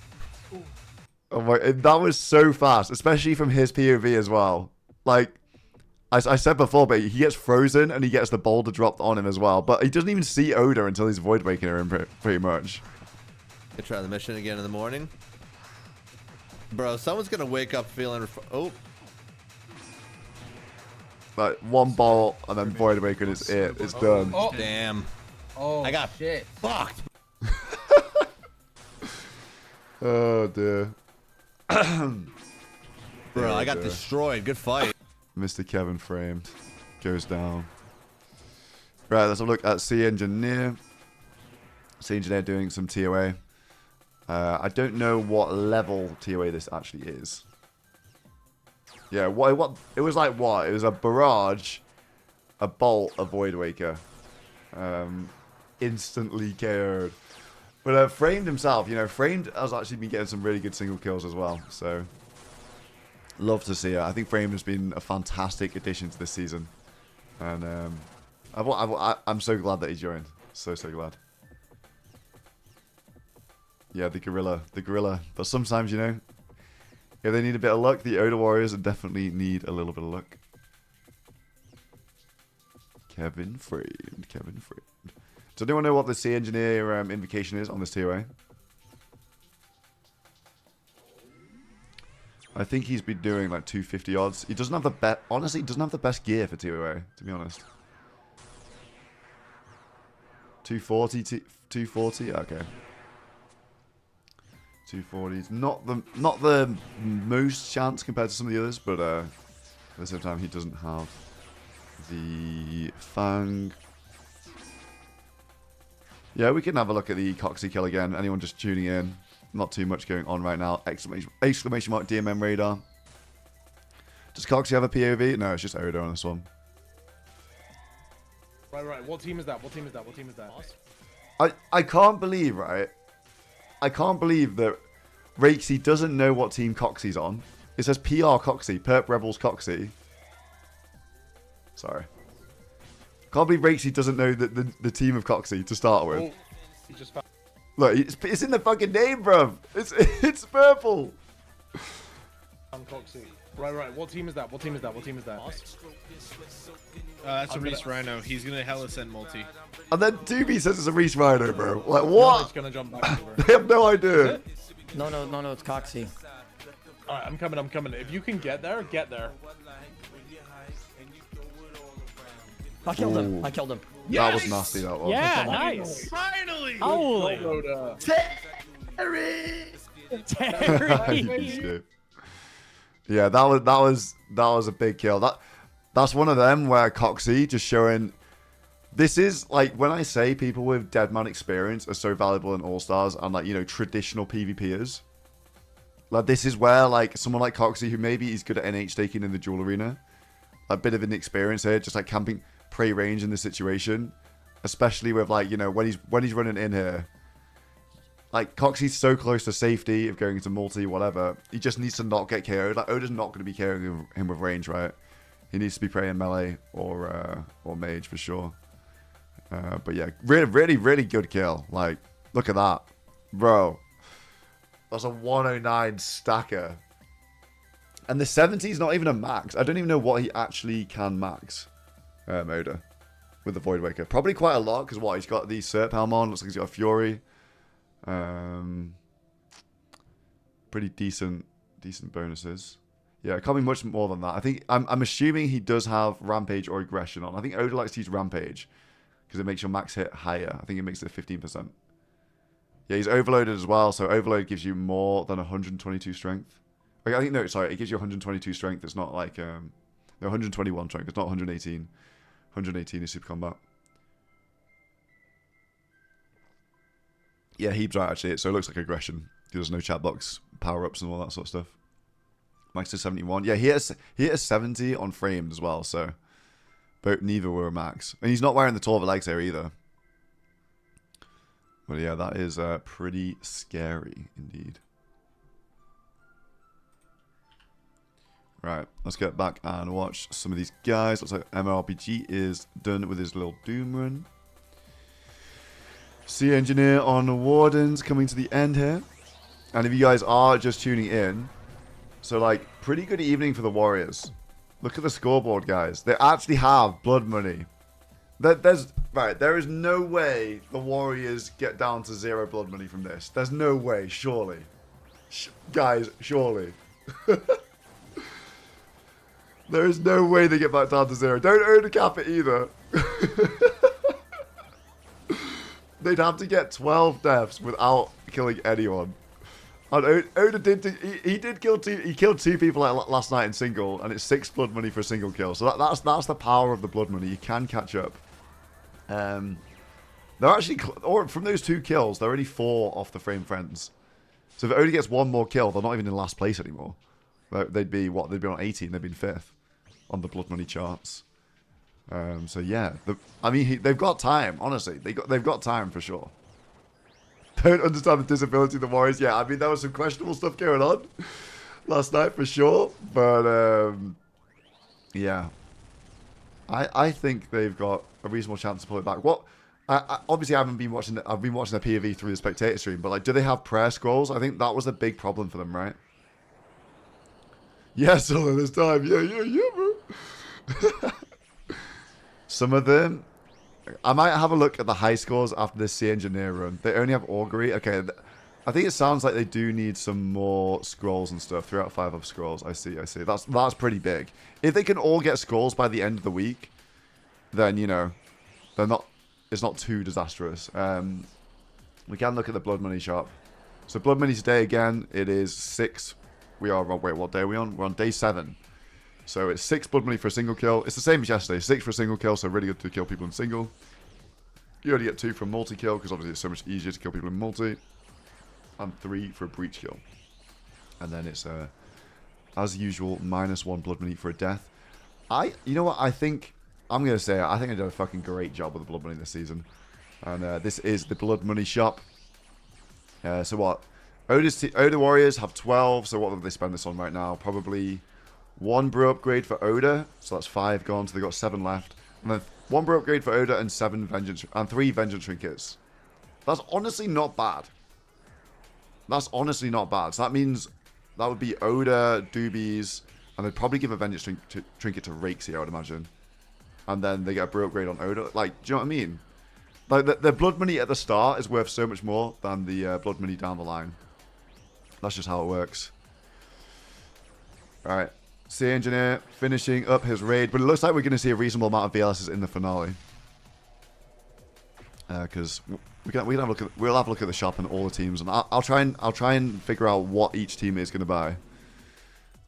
Oh my, that was so fast, especially from his POV as well. Like, I said before, but he gets frozen and he gets the boulder dropped on him as well. But he doesn't even see Oda until he's void waking her in pretty much. Could try the mission again in the morning. Bro, someone's gonna wake up feeling. Oh. Like, one ball and then void waking is it. It's done. Oh, damn. Oh, I got shit. Fucked. Oh dear. Bro, I got destroyed. Good fight. Mr. Kevin framed. Goes down. Right, let's have a look at Sea Engineer. Sea Engineer doing some TOA. I don't know what level TOA this actually is. Yeah, what it was like what? It was a barrage, a bolt, a void waker. Instantly KO'd. But framed himself, you know, framed has actually been getting some really good single kills as well. So love to see it. I think Frame has been a fantastic addition to this season, and I'm so glad that he joined. So glad. Yeah, the gorilla. But sometimes, you know, if they need a bit of luck, the Oda Warriors definitely need a little bit of luck. Kevin framed. Does anyone know what the Sea Engineer invocation is on this TOA? I think he's been doing like 250 odds. He doesn't have the best. Honestly, he doesn't have the best gear for TOA, to be honest. 240, 240. Okay. 240s. Not the most chance compared to some of the others, but at the same time, he doesn't have the Fang. Yeah, we can have a look at the Coxie kill again. Anyone just tuning in? Not too much going on right now. Exclamation mark DMM radar. Does Coxie have a POV? No, it's just Odo on this one. Right. What team is that? What team is that? I can't believe, right? I can't believe that Rakesy doesn't know what team Coxie's on. It says PR Coxie, Perp Rebels Coxie. Sorry. Can't believe Rakesy doesn't know the team of Coxie to start with. Oh, he just found. Look, it's in the fucking name, bruv. It's purple. Coxie. Right. What team is that? That's a Reese Rhino. He's gonna hella send multi. And then Doobie says it's a Reese Rhino, bro. Like, what? It's gonna jump back over. They have no idea. No, it's Coxie. Alright, I'm coming. If you can get there, get there. I killed him. Yes! That was nasty, that was. Yeah, nice. Finally! Holy. Terry! Yeah, that was a big kill. That's one of them where Coxie just showing. This is like when I say people with Deadman experience are so valuable in All Stars and like, you know, traditional PvPers. Like this is where like someone like Coxie, who maybe is good at NH staking in the duel arena, a bit of an experience here, just like camping prey range in this situation, especially with like, you know, when he's running in here. Like Coxie's so close to safety of going into multi, whatever. He just needs to not get KO'd. Like Oda's not going to be KOing him with range, right? He needs to be praying melee or mage for sure. But yeah, really good kill. Like, look at that. Bro. That's a 109 stacker. And the 70 is not even a max. I don't even know what he actually can max. Oda. With the Void Waker. Probably quite a lot, because what? He's got the Serp Helm on. Looks like he's got a Fury. Pretty decent bonuses. Yeah, it can't be much more than that. I think I'm assuming he does have Rampage or Aggression on. I think Oda likes to use Rampage because it makes your max hit higher. I think it makes it 15%. Yeah, he's overloaded as well, so overload gives you more than 122 strength. Okay, I think no, sorry, it gives you 122 strength. It's not like no, 121 strength. It's not 118. 118 is super combat. Yeah, Heeb's right actually. So it looks like Aggression. There's no chat box power ups and all that sort of stuff. Max to 71. Yeah, he has 70 on framed as well, so neither were a max. And he's not wearing the taller legs here either. But yeah, that is pretty scary indeed. Right, let's get back and watch some of these guys. Looks like MRPG is done with his little Doom run. Sea Engineer on Wardens coming to the end here. And if you guys are just tuning in, so like, pretty good evening for the Warriors. Look at the scoreboard, guys. They actually have blood money. There is no way the Warriors get down to 0 blood money from this. There's no way, surely. Guys, surely. There is no way they get back down to 0. Don't earn a cap it either. They'd have to get 12 deaths without killing anyone. And Oda did kill two. He killed 2 people like last night in single, and it's 6 blood money for a single kill. So that's the power of the blood money. You can catch up. They're actually, or from those 2 kills, they're only 4 off the frame friends. So if Oda gets 1 more kill, they're not even in last place anymore. They'd be what? They'd be on 18. They'd be in 5th on the blood money charts. So yeah, I mean they've got time. Honestly, they've got time for sure. Don't understand the disability of the Warriors. Yeah, I mean there was some questionable stuff going on last night for sure, but yeah, I think they've got a reasonable chance to pull it back. What? Obviously, I haven't been watching. I've been watching the POV through the spectator stream, but like, do they have prayer scrolls? I think that was a big problem for them, right? Yes, all of this time. Yeah, bro. Some of them, I might have a look at the high scores after this Sea Engineer run. They only have Augury. Okay, I think it sounds like they do need some more scrolls and stuff. 3 out of 5 of scrolls. I see. That's pretty big. If they can all get scrolls by the end of the week, then you know, it's not too disastrous. We can look at the blood money shop. So blood money today again. It is 6. We are on. Wait, what day are we on? We're on day 7. So it's 6 blood money for a single kill. It's the same as yesterday. 6 for a single kill, so really good to kill people in single. You only get 2 from multi-kill, because obviously it's so much easier to kill people in multi. And 3 for a breach kill. And then it's, as usual, -1 blood money for a death. You know what, I think I did a fucking great job with the blood money this season. And this is the blood money shop. So what? Oda Warriors have 12, so what will they spend this on right now? Probably 1 brew upgrade for Oda, so that's 5 gone, so they've got 7 left. And then 1 brew upgrade for Oda and 3 vengeance trinkets. That's honestly not bad. That's honestly not bad. So that means that would be Oda, Doobies, and they'd probably give a vengeance trinket to Rakes here, I would imagine. And then they get a brew upgrade on Oda. Like, do you know what I mean? Like, the blood money at the start is worth so much more than the blood money down the line. That's just how it works. Alright. Sea Engineer finishing up his raid. But it looks like we're going to see a reasonable amount of VLSs in the finale. Because we'll have a look at the shop and all the teams. And I'll try and figure out what each team is going to buy.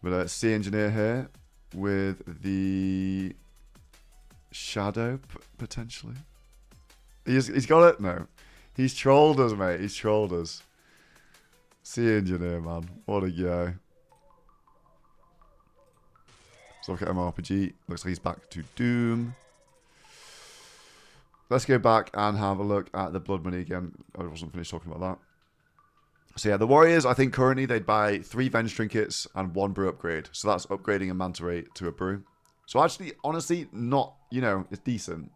But Sea Engineer here with the Shadow, potentially. He's got it? No. He's trolled us, mate. He's trolled us. Sea Engineer, man. What a guy. Let's look at MRPG. Looks like he's back to Doom. Let's go back and have a look at the blood money again. I wasn't finished talking about that. So yeah, the Warriors, I think currently they'd buy 3 Venge Trinkets and 1 brew upgrade. So that's upgrading a Manta Ray to a brew. So actually, honestly, not, you know, it's decent.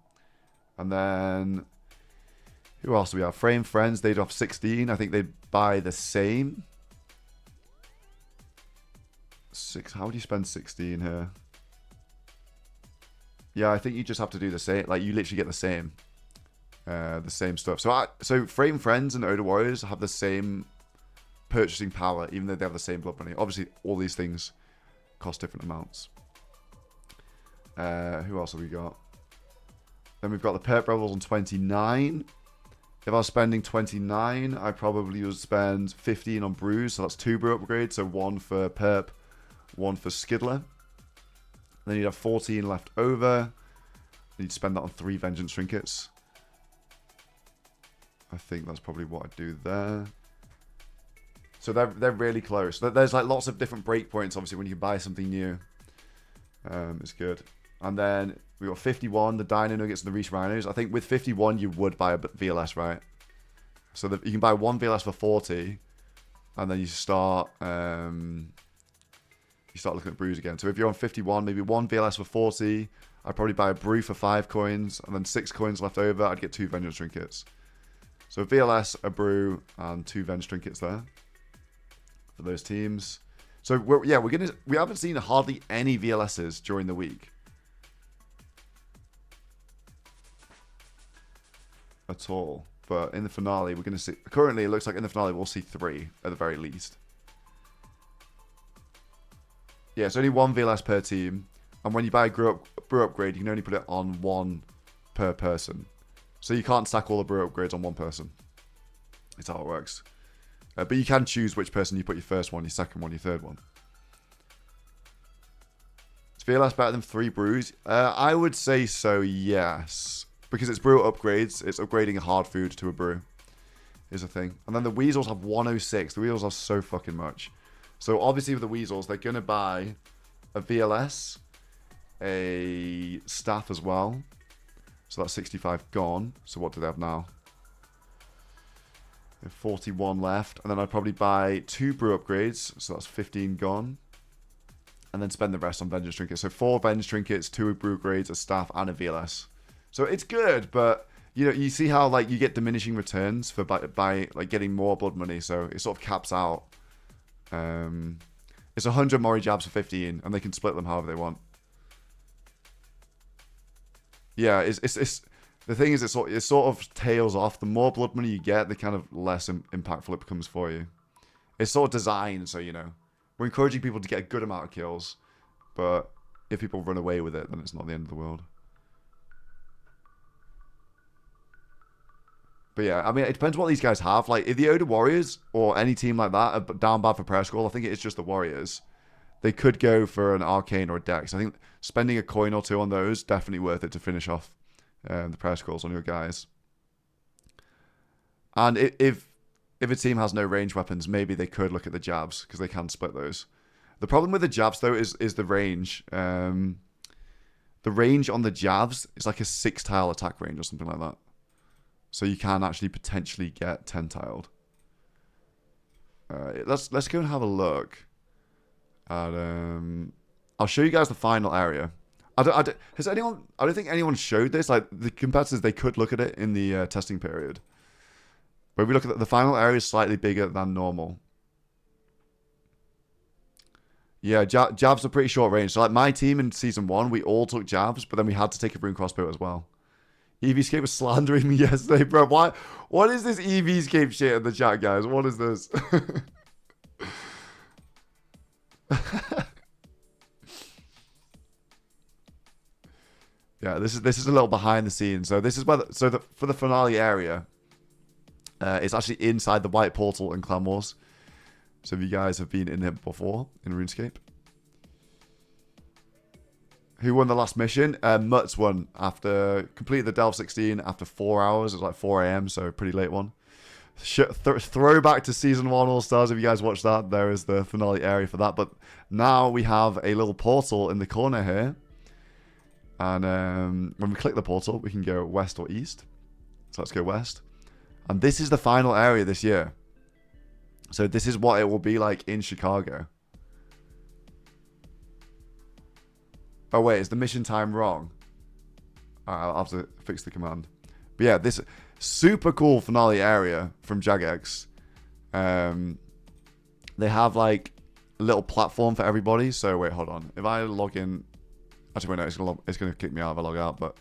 And then who else do we have? Frame Friends, they'd have 16. I think they'd buy the same. How would you spend 16 here? Yeah, I think you just have to do the same. Like, you literally get the same stuff. So Frame Friends and Oda Warriors have the same purchasing power, even though they have the same blood money. Obviously, all these things cost different amounts. Who else have we got? Then we've got the perp rebels on 29. If I was spending 29, I probably would spend 15 on brews. So that's 2 brew upgrades. So 1 for perp, 1 for Skidler. Then you'd have 14 left over. You'd spend that on 3 vengeance trinkets. I think that's probably what I'd do there. So they're really close. There's like lots of different breakpoints, obviously, when you buy something new. It's good. And then we got 51, the Dino Nuggets and the Reach Rhinos. I think with 51, you would buy a VLS, right? So you can buy 1 VLS for 40, and then you start looking at brews again. So if you're on 51, maybe 1 VLS for 40. I'd probably buy a brew for 5 coins, and then 6 coins left over. I'd get 2 vengeance trinkets. So VLS, a brew, and 2 vengeance trinkets there for those teams. So we haven't seen hardly any VLSs during the week at all. But in the finale, we're going to see. Currently, it looks like in the finale we'll see 3 at the very least. Yeah, it's only 1 VLS per team, and when you buy a brew upgrade, you can only put it on 1 per person. So you can't stack all the brew upgrades on 1 person. That's how it works. But you can choose which person you put your first one, your second one, your third one. Is VLS better than 3 brews? I would say so, yes. Because it's brew upgrades, it's upgrading a hard food to a brew. Is a thing. And then the Weasels have 106. The Weasels have so fucking much. So obviously with the Weasels, they're going to buy a VLS, a staff as well. So that's 65 gone. So what do they have now? They have 41 left. And then I'd probably buy 2 brew upgrades. So that's 15 gone. And then spend the rest on vengeance trinkets. So 4 vengeance trinkets, 2 brew upgrades, a staff, and a VLS. So it's good, but you know, you see how like you get diminishing returns for by like getting more blood money. So it sort of caps out. It's 100 Mori jabs for 15, and they can split them however they want. Yeah, it's the thing is it sort of tails off. The more blood money you get, the kind of less impactful it becomes for you. It's sort of designed so, you know, we're encouraging people to get a good amount of kills, but if people run away with it, then it's not the end of the world. But yeah, I mean, it depends what these guys have. Like, if the Oda Warriors or any team like that are down bad for prayer scroll, I think it's just the Warriors. They could go for an Arcane or a Dex. I think spending a coin or 2 on those, definitely worth it to finish off the prayer scrolls on your guys. And if a team has no range weapons, maybe they could look at the jabs, because they can split those. The problem with the jabs, though, is the range. The range on the jabs is like a 6-tile attack range or something like that. So you can actually potentially get 10-tiled. Let's go and have a look. At, I'll show you guys the final area. I don't think anyone showed this. Like, the competitors, they could look at it in the testing period. But if we look at the final area is slightly bigger than normal. Yeah, jabs are pretty short range. So like my team in season 1, we all took jabs, but then we had to take a rune crossbow as well. EVscape was slandering me yesterday, bro. Why? What is this EVscape shit in the chat, guys? What is this? Yeah, this is a little behind the scenes. So this is where for the finale area, it's actually inside the white portal in Clan Wars. So if you guys have been in it before in RuneScape. Who won the last mission? Mutz won after completed the Delve 16 after 4 hours. It was like 4 AM, so pretty late one. Throwback to Season 1 All Stars. If you guys watched that, there is the finale area for that. But now we have a little portal in the corner here. And when we click the portal, we can go west or east. So let's go west. And this is the final area this year. So this is what it will be like in Chicago. Oh wait, is the mission time wrong? I'll have to fix the command. But yeah, this super cool finale area from Jagex. They have like a little platform for everybody. So wait, hold on. If I log in, actually wait, no, it's gonna kick me out if I log out. But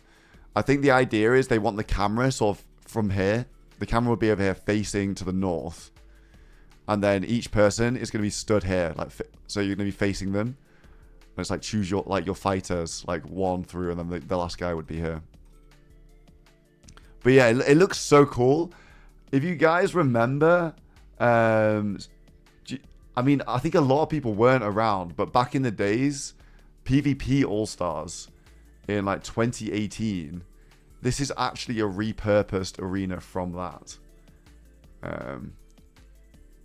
I think the idea is they want the camera sort of from here. The camera will be over here facing to the north, and then each person is gonna be stood here, like so you're gonna be facing them. And it's like choose your fighters, like 1 through, and then the last guy would be here. But yeah, it looks so cool. If you guys remember, I mean, I think a lot of people weren't around, but back in the days, PvP All Stars in like 2018, this is actually a repurposed arena from that.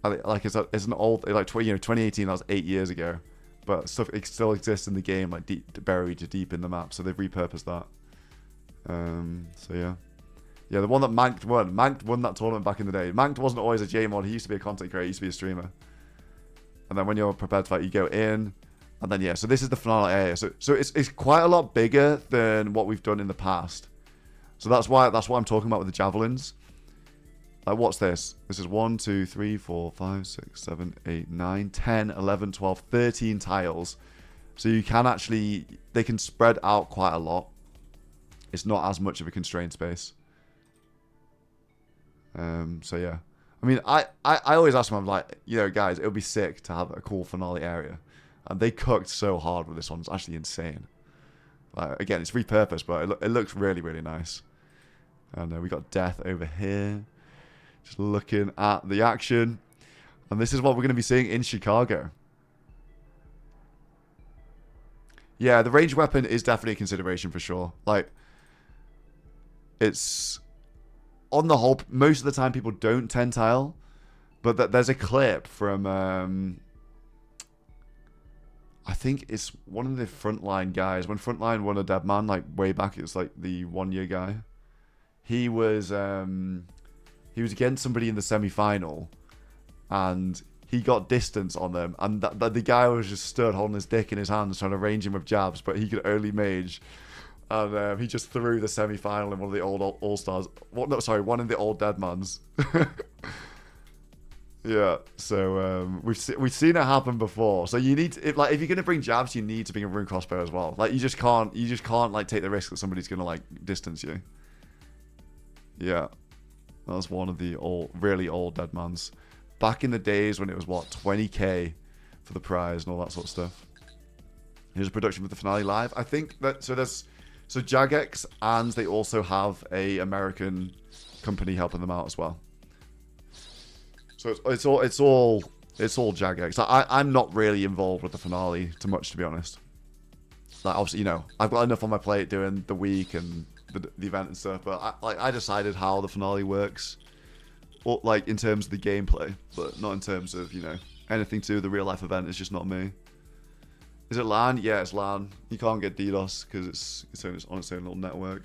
Like it's an old, like 2018, that was 8 years ago, but stuff it still exists in the game, like buried deep in the map. So they've repurposed that. So yeah, the one that Manked won. Manked won that tournament back in the day. Manked wasn't always a JMod. He used to be a content creator. He used to be a streamer. And then when you're prepared to fight, you go in. And then, yeah, so this is the finale area. So it's quite a lot bigger than what we've done in the past. So that's what I'm talking about with the javelins. Like, what's this? This is 1, 2, 3, 4, 5, 6, 7, 8, 9, 10, 11, 12, 13 tiles. So you can actually, they can spread out quite a lot. It's not as much of a constrained space. So yeah, I mean, I always ask them, I'm like, guys, it would be sick to have a cool finale area, and they cooked so hard with this one. It's actually insane. Like, again, it's repurposed, but it looks really, really nice. And we got Death over here, just looking at the action, and this is what we're going to be seeing in Chicago. Yeah, the ranged weapon is definitely a consideration for sure. Like, it's, on the whole, most of the time people don't 10 tile, but there's a clip from, I think it's one of the Frontline guys. When Frontline won a Deadman, like way back, it was like the 1 year guy. He was against somebody in the semi-final, and he got distance on them, and the guy was just stood holding his dick in his hands trying to range him with jabs, but he could only mage. And he just threw the semi-final in one of the old All Stars. One in the old Deadmans. Yeah, so we've seen it happen before. So you need if you're gonna bring jabs, you need to bring a rune crossbow as well. Like you just can't like take the risk that somebody's gonna like distance you. Yeah, that was one of the really old Deadmans. Back in the days when it was what 20k for the prize and all that sort of stuff. Here's a production with the finale live. I think that so Jagex, and they also have a American company helping them out as well. So it's all Jagex. I'm not really involved with the finale too much, to be honest. Like obviously, I've got enough on my plate doing the week and the event and stuff. But I decided how the finale works, or like in terms of the gameplay, but not in terms of anything to do with the real life event. It's just not me. Is it LAN? Yeah, it's LAN. You can't get DDoS because it's on its own little network.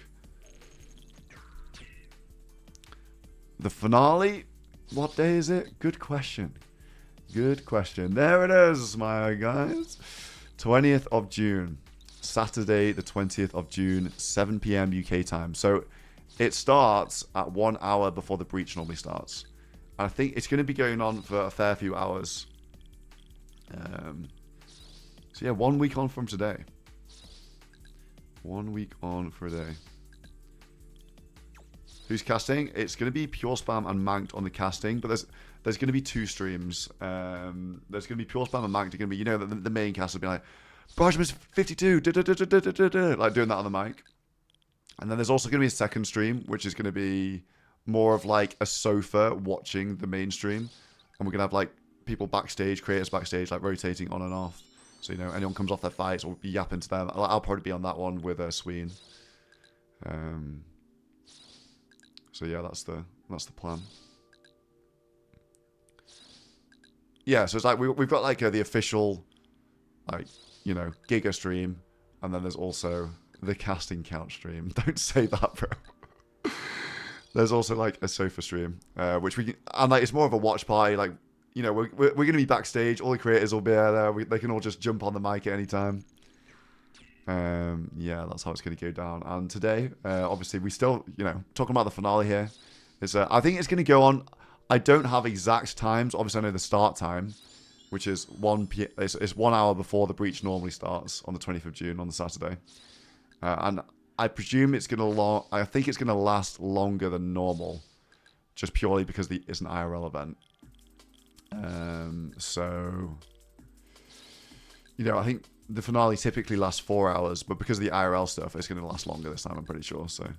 The finale? What day is it? Good question. Good question. There it is, my guys. 20th of June. Saturday, the 20th of June, 7 p.m. UK time. So it starts at 1 hour before the breach normally starts. I think it's going to be going on for a fair few hours. So yeah, 1 week on from today. 1 week on for a day. Who's casting? It's going to be PureSpam and Manked on the casting, but there's going to be 2 streams. There's going to be PureSpam and Manked are going to be, the main cast will be like, Bargeman's 52, like doing that on the mic. And then there's also going to be a second stream, which is going to be more of like a sofa watching the main stream. And we're going to have like people backstage, creators backstage, like rotating on and off. So, anyone comes off their fights, we'll be yapping to them. I'll probably be on that one with Sween. So yeah, that's the plan. Yeah, so it's like we've got like the official, like Giga stream, and then there's also the casting count stream. Don't say that, bro. There's also like a sofa stream, which we can, and like it's more of a watch party. Like we're gonna be backstage. All the creators will be there. They can all just jump on the mic at any time. Yeah, that's how it's going to go down. And today, obviously, we still, talking about the finale here. I think it's going to go on. I don't have exact times. Obviously, I know the start time, which is 1 p.m. It's 1 hour before the breach normally starts on the 20th of June on the Saturday. And I presume it's going to I think it's going to last longer than normal, just purely because it's an IRL event. So, I think the finale typically lasts 4 hours, but because of the IRL stuff, it's going to last longer this time, I'm pretty sure. So,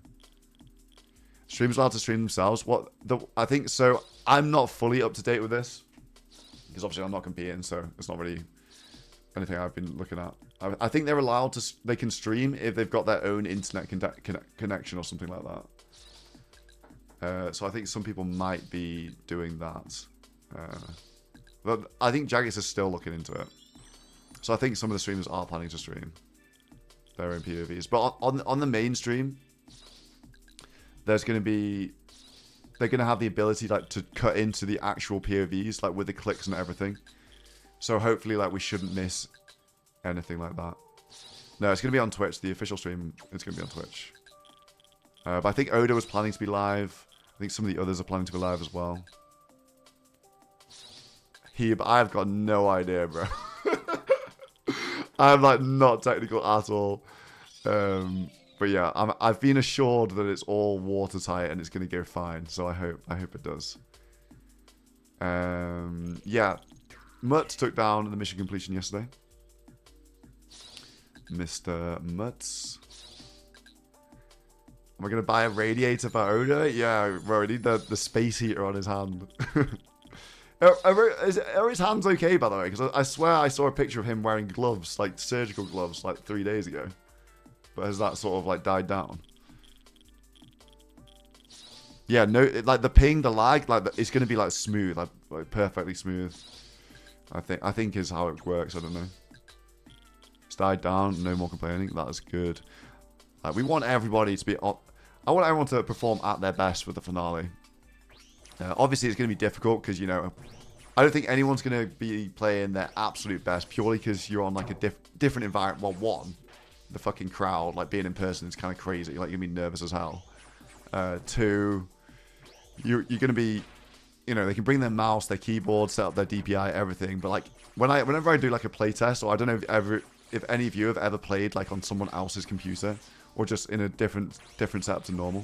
streamers allowed to stream themselves. I think so. I'm not fully up to date with this because obviously I'm not competing, so it's not really anything I've been looking at. I think they're allowed to. They can stream if they've got their own internet connection or something like that. So I think some people might be doing that. But I think Jagex is still looking into it. So I think some of the streamers are planning to stream their own POVs. But on the main stream, there's going to be... They're going to have the ability to cut into the actual POVs, with the clicks and everything. So hopefully, we shouldn't miss anything like that. No, it's going to be on Twitch. The official stream is going to be on Twitch. But I think Oda was planning to be live. I think some of the others are planning to be live as well. But I've got no idea, bro. I'm not technical at all. But yeah, I've been assured that it's all watertight and it's going to go fine. So I hope it does. Yeah, Mutt took down the mission completion yesterday. Mr. Mutz. Am I going to buy a radiator for Oda? Yeah, bro, I need the space heater on his hand. Are his hands okay, by the way? Because I swear I saw a picture of him wearing gloves, surgical gloves, 3 days ago. But has that sort of, died down? Yeah, no, the ping, the lag, it's going to be, smooth, perfectly smooth. I think is how it works, I don't know. It's died down, no more complaining, that is good. We want everybody to be... I want everyone to perform at their best with the finale. Obviously, it's going to be difficult because, I don't think anyone's going to be playing their absolute best purely because you're on, a different environment. Well, one, the fucking crowd, being in person is kind of crazy. You're going to be nervous as hell. Two, you're going to be, they can bring their mouse, their keyboard, set up their DPI, everything. But, whenever I do, a play test, or I don't know if any of you have ever played, on someone else's computer, or just in a different setup to normal.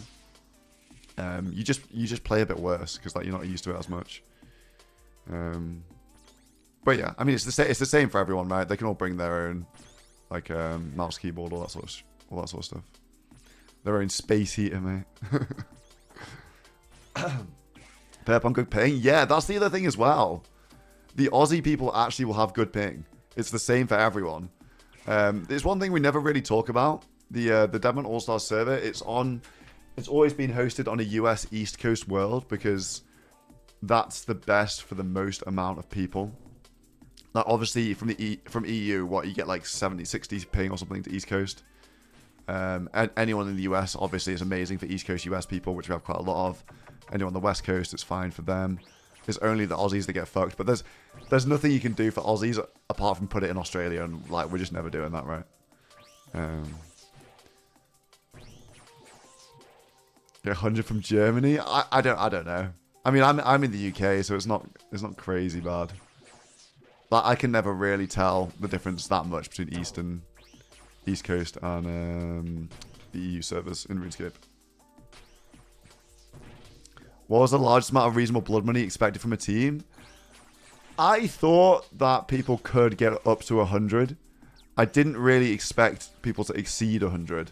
You just play a bit worse because you're not used to it as much. But yeah, I mean it's the same for everyone, right? They can all bring their own mouse, keyboard, all that sort of stuff. Their own space heater, mate. Perp on good ping. Yeah, that's the other thing as well. The Aussie people actually will have good ping. It's the same for everyone. There's one thing we never really talk about. The Deadman All Stars server. It's always been hosted on a US East Coast world because that's the best for the most amount of people. Obviously from EU, you get 70, 60 ping or something to East Coast. And anyone in the US obviously is amazing for East Coast US people, which we have quite a lot of. Anyone on the West Coast, it's fine for them. It's only the Aussies that get fucked. But there's nothing you can do for Aussies apart from put it in Australia, and we're just never doing that, right? Get 100 from Germany. I don't know. I mean, I'm in the UK, so it's not crazy bad. But I can never really tell the difference that much between East Coast and the EU servers in RuneScape. What was the largest amount of reasonable blood money expected from a team? I thought that people could get up to 100. I didn't really expect people to exceed 100.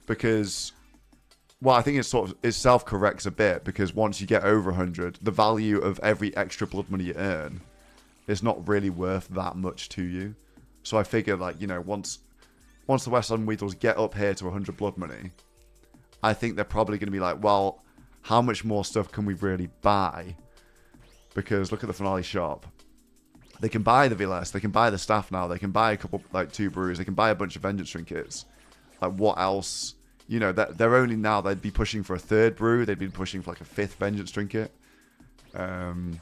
Because, well, I think it self-corrects a bit, because once you get over 100, the value of every extra blood money you earn is not really worth that much to you. So I figured, once the West End Weasels get up here to 100 blood money, I think they're probably going to be well, how much more stuff can we really buy? Because look at the finale shop. They can buy the VLS, they can buy the staff now, they can buy a couple, 2 brews, they can buy a bunch of vengeance trinkets. What else? They're only now, they'd be pushing for a 3rd brew, they'd be pushing for a 5th vengeance trinket. And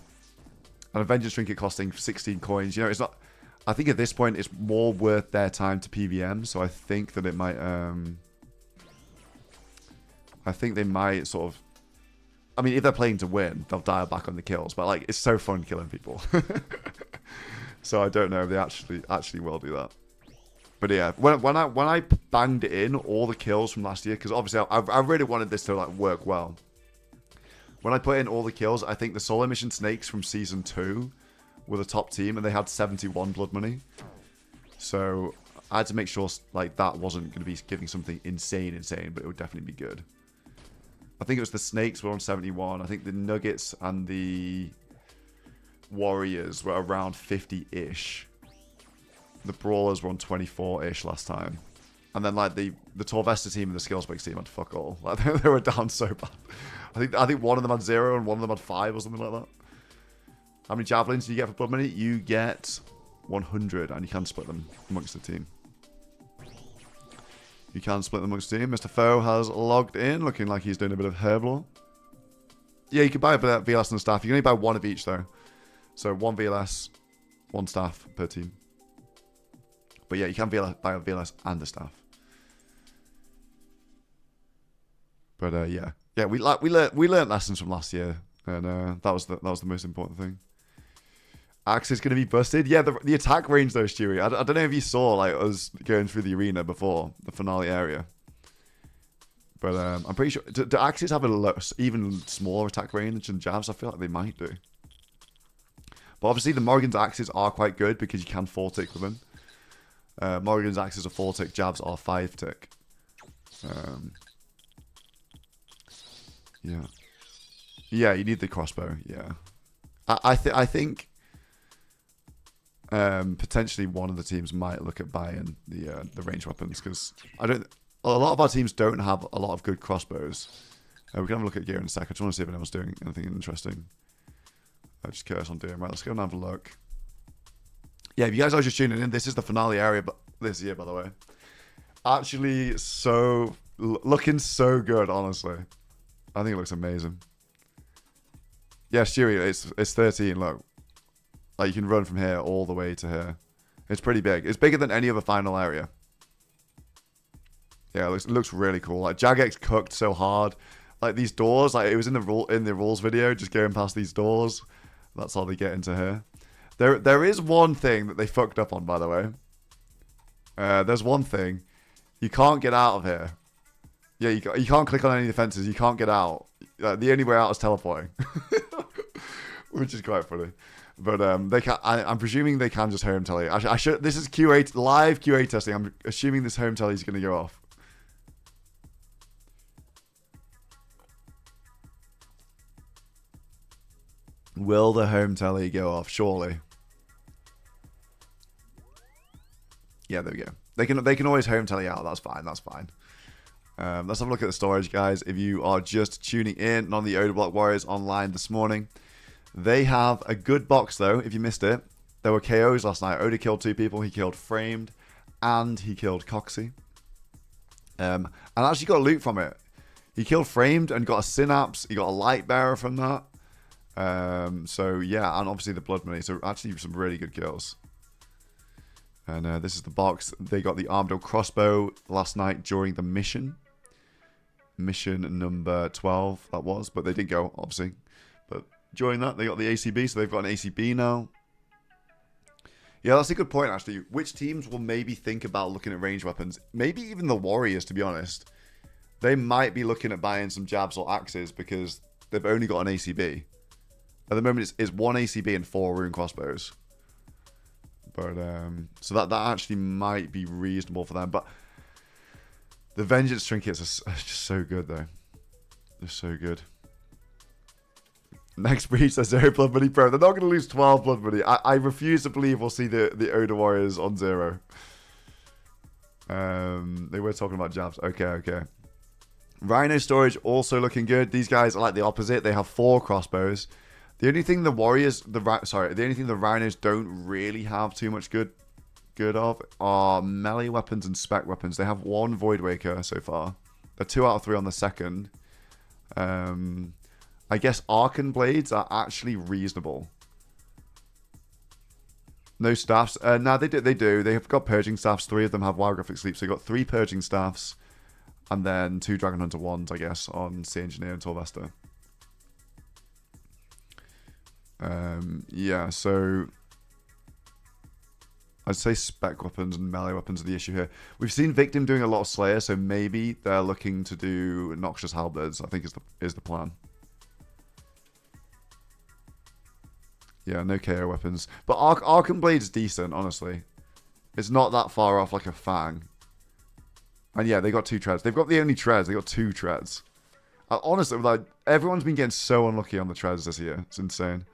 a vengeance trinket costing 16 coins, it's not, I think at this point it's more worth their time to PVM, so I think that it might I think they might sort of, I mean, if they're playing to win, they'll dial back on the kills, but like it's so fun killing people. So I don't know if they actually will do that. But yeah, when I banged it in all the kills from last year, because obviously I really wanted this to like work well. When I put in all the kills, I think the SoloMission Snakes from Season 2 were the top team, and they had 71 blood money. So I had to make sure like that wasn't going to be giving something insane, but it would definitely be good. I think it was the Snakes were on 71. I think the Nuggets and the Warriors were around 50-ish. The Brawlers were on 24-ish last time. And then like the Torvesta team and the Skillspecs team had fuck all. Like they were down so bad. I think one of them had 0 and one of them had 5 or something like that. How many javelins do you get for blood money? You get 100, and you can split them amongst the team. You can split them amongst the team. Mr. Foe has logged in, looking like he's doing a bit of herblore. Yeah, you can buy a VLS and a staff. You can only buy one of each though. So 1 VLS, 1 staff per team. But yeah, you can buy a VLS and a staff. But yeah, we learned lessons from last year, and that was the most important thing. Axe is going to be busted. Yeah, the attack range though, Stewie. I don't know if you saw like us going through the arena before the finale area, but I'm pretty sure do axes have a even smaller attack range than jabs? I feel like they might do. But obviously the Morrigan's axes are quite good because you can 4-tick with them. Morrigan's axes are 4-tick, jabs are 5-tick. Yeah, you need the crossbow. Yeah, I think potentially one of the teams might look at buying the ranged weapons, because a lot of our teams don't have a lot of good crossbows. We can have a look at gear in a sec. I just want to see if anyone's doing anything interesting. Just curious on doing. Right, let's go and have a look. Yeah, if you guys are just tuning in, this is the finale area this year, by the way. Actually, looking so good, honestly. I think it looks amazing. Yeah, Stewie, it's 13. Look, like you can run from here all the way to here. It's pretty big. It's bigger than any other final area. Yeah, it looks really cool. Like Jagex cooked so hard. Like these doors, like it was in the rules video, just going past these doors. That's how they get into here. There is one thing that they fucked up on, by the way. There's one thing. You can't get out of here. Yeah, you can't click on any defenses. You can't get out. The only way out is teleporting. Which is quite funny. But they can. I'm presuming they can just home tele. I should. This is live QA testing. I'm assuming this home tele is going to go off. Will the home tele go off? Surely. Yeah, there we go. They can always home tele out. That's fine. That's fine. Let's have a look at the storage, guys. If you are just tuning in on the Oda Block Warriors online this morning, they have a good box though. If you missed it, there were KOs last night. Oda killed 2 people. He killed Framed, and he killed Coxie. And actually got loot from it. He killed Framed and got a Synapse. He got a Light Bearer from that. So yeah, and obviously the blood money. So actually some really good kills. And this is the box. They got the Armadale crossbow last night during the mission. Mission number 12, that was. But they didn't go, obviously. But during that, they got the ACB. So they've got an ACB now. Yeah, that's a good point, actually. Which teams will maybe think about looking at ranged weapons? Maybe even the Warriors, to be honest. They might be looking at buying some jabs or axes because they've only got an ACB. At the moment, it's 1 ACB and 4 rune crossbows. But so that actually might be reasonable for them. But the Vengeance trinkets are just so good, though. They're so good. Next breach, there's 0 blood money, bro. They're not going to lose 12 blood money. I refuse to believe we'll see the Oda Warriors on 0. They were talking about jabs. Okay. Rhino storage also looking good. These guys are like the opposite. They have 4 crossbows. The only thing the only thing the Rhinos don't really have too much good of are melee weapons and spec weapons. They have 1 Void Waker so far. They're 2 out of 3 on the second. I guess Arcan Blades are actually reasonable. No staffs. No, they do. They do. They have got purging staffs. 3 of them have wild graphic sleep. So you got 3 purging staffs, and then 2 dragon hunter wands, I guess, on Sea Engineer and Torvesta. Yeah. So I'd say spec weapons and melee weapons are the issue here. We've seen Victim doing a lot of Slayer, so maybe they're looking to do Noxious Halberds, I think is the plan. Yeah, no KO weapons. But Archon Blade's decent, honestly. It's not that far off like a Fang. And yeah, they got 2 treads. They've got the only treads. They got 2 treads. Honestly, like, everyone's been getting so unlucky on the treads this year. It's insane.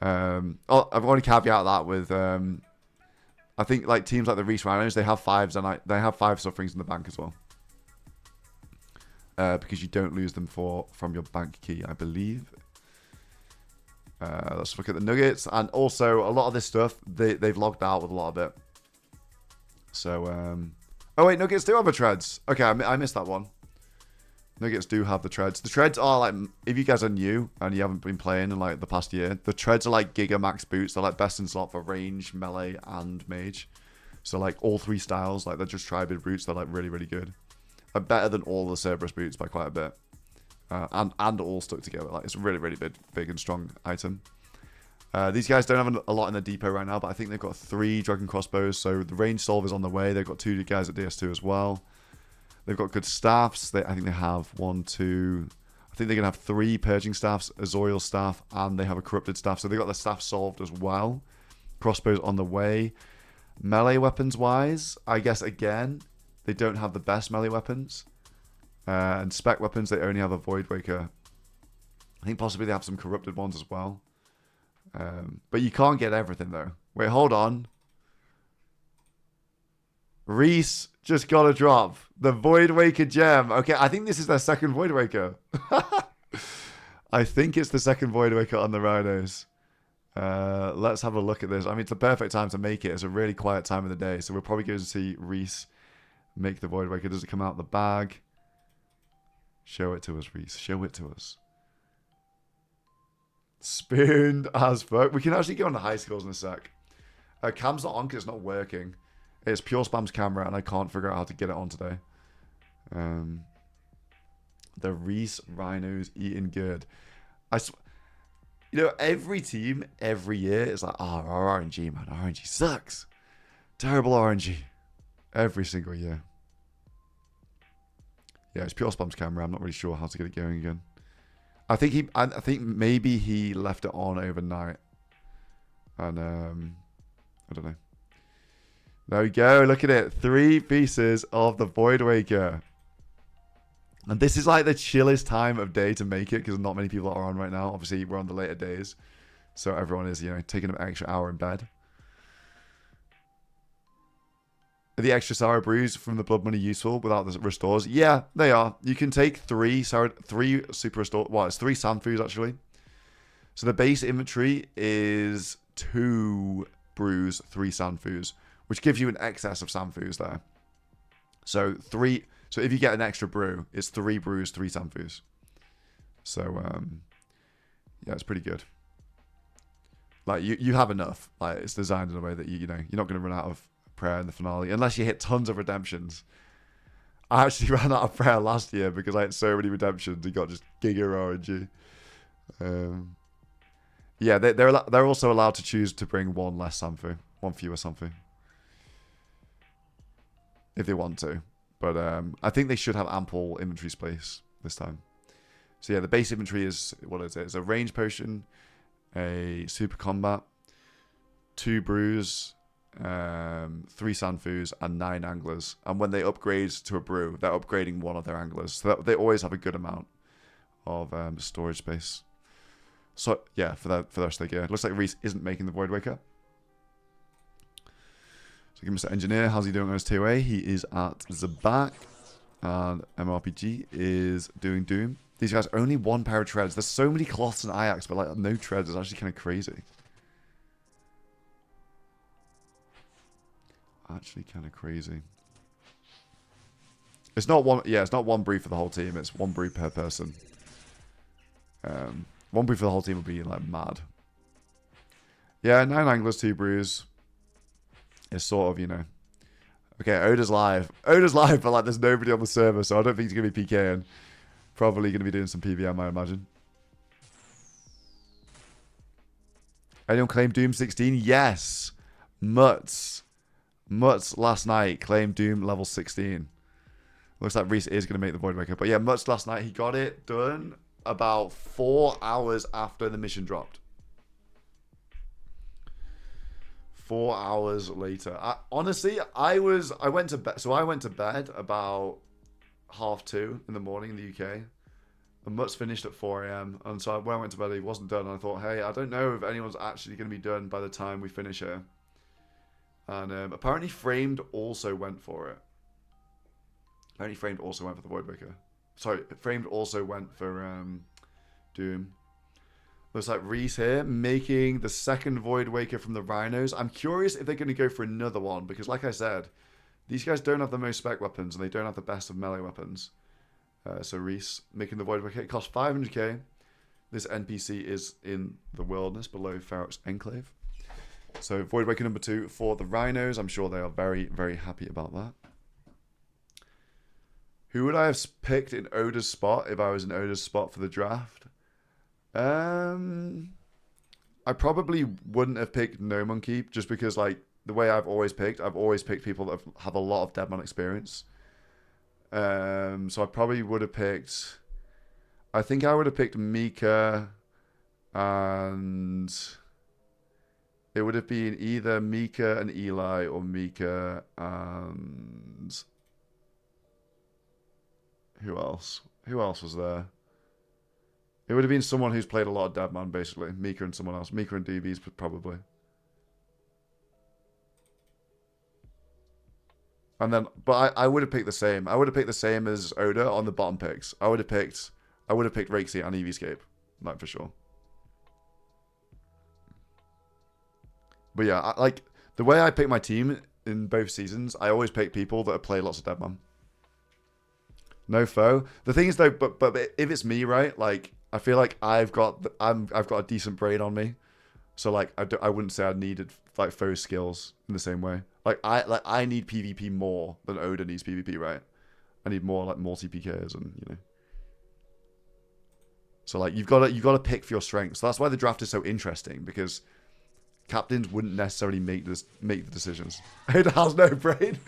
I've already caveat that with... I think like teams like the Reese Rhinos, they have 5s and they have 5 sufferings in the bank as well. Because you don't lose them from your bank key, I believe. Let's look at the Nuggets. And also, a lot of this stuff, they've logged out with a lot of it. So, oh wait, Nuggets do have a treads. Okay, I missed that one. Nuggets do have the treads. The treads are like, if you guys are new and you haven't been playing in like the past year, the treads are like Giga Max boots. They're like best in slot for range, melee, and mage. So like all 3 styles, like they're just tri-bid boots. They're like really, really good. They're better than all the Cerberus boots by quite a bit. And all stuck together. Like it's a really, really big and strong item. These guys don't have a lot in the depot right now, but I think they've got 3 dragon crossbows. So the range solve is on the way. They've got 2 guys at DS2 as well. They've got good staffs. I think they have 1, 2... I think they're going to have 3 purging staffs, Azorial staff, and they have a corrupted staff. So they got their staff solved as well. Crossbows on the way. Melee weapons-wise, I guess, again, they don't have the best melee weapons. And spec weapons, they only have a Voidwaker. I think possibly they have some corrupted ones as well. But you can't get everything, though. Wait, hold on. Reese just got a drop. The Voidwaker gem. Okay, I think this is their second Voidwaker. I think it's the second Voidwaker on the Rhinos. Let's have a look at this. I mean, it's the perfect time to make it. It's a really quiet time of the day, so we're probably going to see Reese make the Voidwaker. Does it come out the bag? Show it to us, Reese. Show it to us. Spooned as fuck. We can actually go on the high scores in a sec. Cam's not on because it's not working. It's PureSpam's camera, and I can't figure out how to get it on today. The Reese Rhinos eating good. You know, every team, every year, is like, oh, our RNG, man. RNG sucks. Terrible RNG. Every single year. Yeah, it's PureSpam's camera. I'm not really sure how to get it going again. I think maybe he left it on overnight. And, I don't know. There we go. Look at it. 3 pieces of the Voidwaker. And this is like the chillest time of day to make it because not many people are on right now. Obviously, we're on the later days. So everyone is, you know, taking an extra hour in bed. Are the extra sour brews from the blood money useful without the restores? Yeah, they are. You can take 3 super restore. Well, it's 3 Sanfus actually. So the base inventory is 2 brews, 3 Sanfus, which gives you an excess of Sanfus there. So if you get an extra brew, it's 3 brews, 3 Sanfus. So yeah, it's pretty good. Like you have enough. Like it's designed in a way that you know you're not going to run out of prayer in the finale unless you hit tons of redemptions. I actually ran out of prayer last year because I had so many redemptions and got just giga RNG. Yeah, they're also allowed to choose to bring 1 less Sanfu, 1 fewer Sanfu, if they want to. But I think they should have ample inventory space this time. So yeah, the base inventory is, what is it? It's a range potion, a super combat, 2 brews, 3 Sanfus, and 9 anglers. And when they upgrade to a brew, they're upgrading 1 of their anglers. So they always have a good amount of storage space. So yeah, for the rest of the gear. Looks like Reese isn't making the Voidwaker. So give Mr. Engineer, how's he doing on his 2A? He is at the back. And MRPG is doing Doom. These guys only 1 pair of treads. There's so many cloths in Ajax, but like no treads is actually kind of crazy. Actually kind of crazy. It's not one, yeah, it's not 1 brew for the whole team. It's 1 brew per person. 1 brew for the whole team would be like mad. Yeah, 9 anglers, 2 brews. It's sort of, you know. Okay, Oda's live. Oda's live, but like there's nobody on the server, so I don't think he's going to be PKing. Probably going to be doing some PVM, I imagine. Anyone claim Doom 16? Yes. Mutz last night claimed Doom level 16. Looks like Reese is going to make the Void Waker. But yeah, Mutz last night, he got it done about 4 hours after the mission dropped. 4 hours later. Honestly, I went to bed. So I went to bed about 2:30 in the morning in the UK. And Mutz finished at 4 a.m. And so when I went to bed, he wasn't done. And I thought, hey, I don't know if anyone's actually going to be done by the time we finish here. And apparently Framed also went for it. Apparently Framed also went for the Void Waker. Sorry, Framed also went for Doom. Looks like Reese here making the second Void Waker from the Rhinos. I'm curious if they're going to go for another one. Because like I said, these guys don't have the most spec weapons. And they don't have the best of melee weapons. So Reese making the Void Waker. It costs 500k. This NPC is in the wilderness below Ferox Enclave. So Void Waker number 2 for the Rhinos. I'm sure they are very, very happy about that. Who would I have picked in Oda's spot if I was in Oda's spot for the draft? I probably wouldn't have picked No Monkey just because, like, the way I've always picked people that have a lot of Deadman experience. So I probably would have picked... I think I would have picked Mika, and it would have been either Mika and Eli or Mika and... Who else? Who else was there? It would have been someone who's played a lot of Deadman, basically. Mika and someone else. Mika and DBs, probably. And then, but I would have picked the same. I would have picked the same as Oda on the bottom picks. I would have picked Rakesy and EVscape, like for sure. But yeah, like the way I pick my team in both seasons, I always pick people that have played lots of Deadman. No foe. The thing is though, but if it's me, right? Like I feel like I've got a decent brain on me, so like I wouldn't say I needed like foe skills in the same way. Like I need PvP more than Oda needs PvP, right? I need more like multi PKs and you know. So like you've got to pick for your strengths. So that's why the draft is so interesting because captains wouldn't necessarily make the decisions. It has no brain.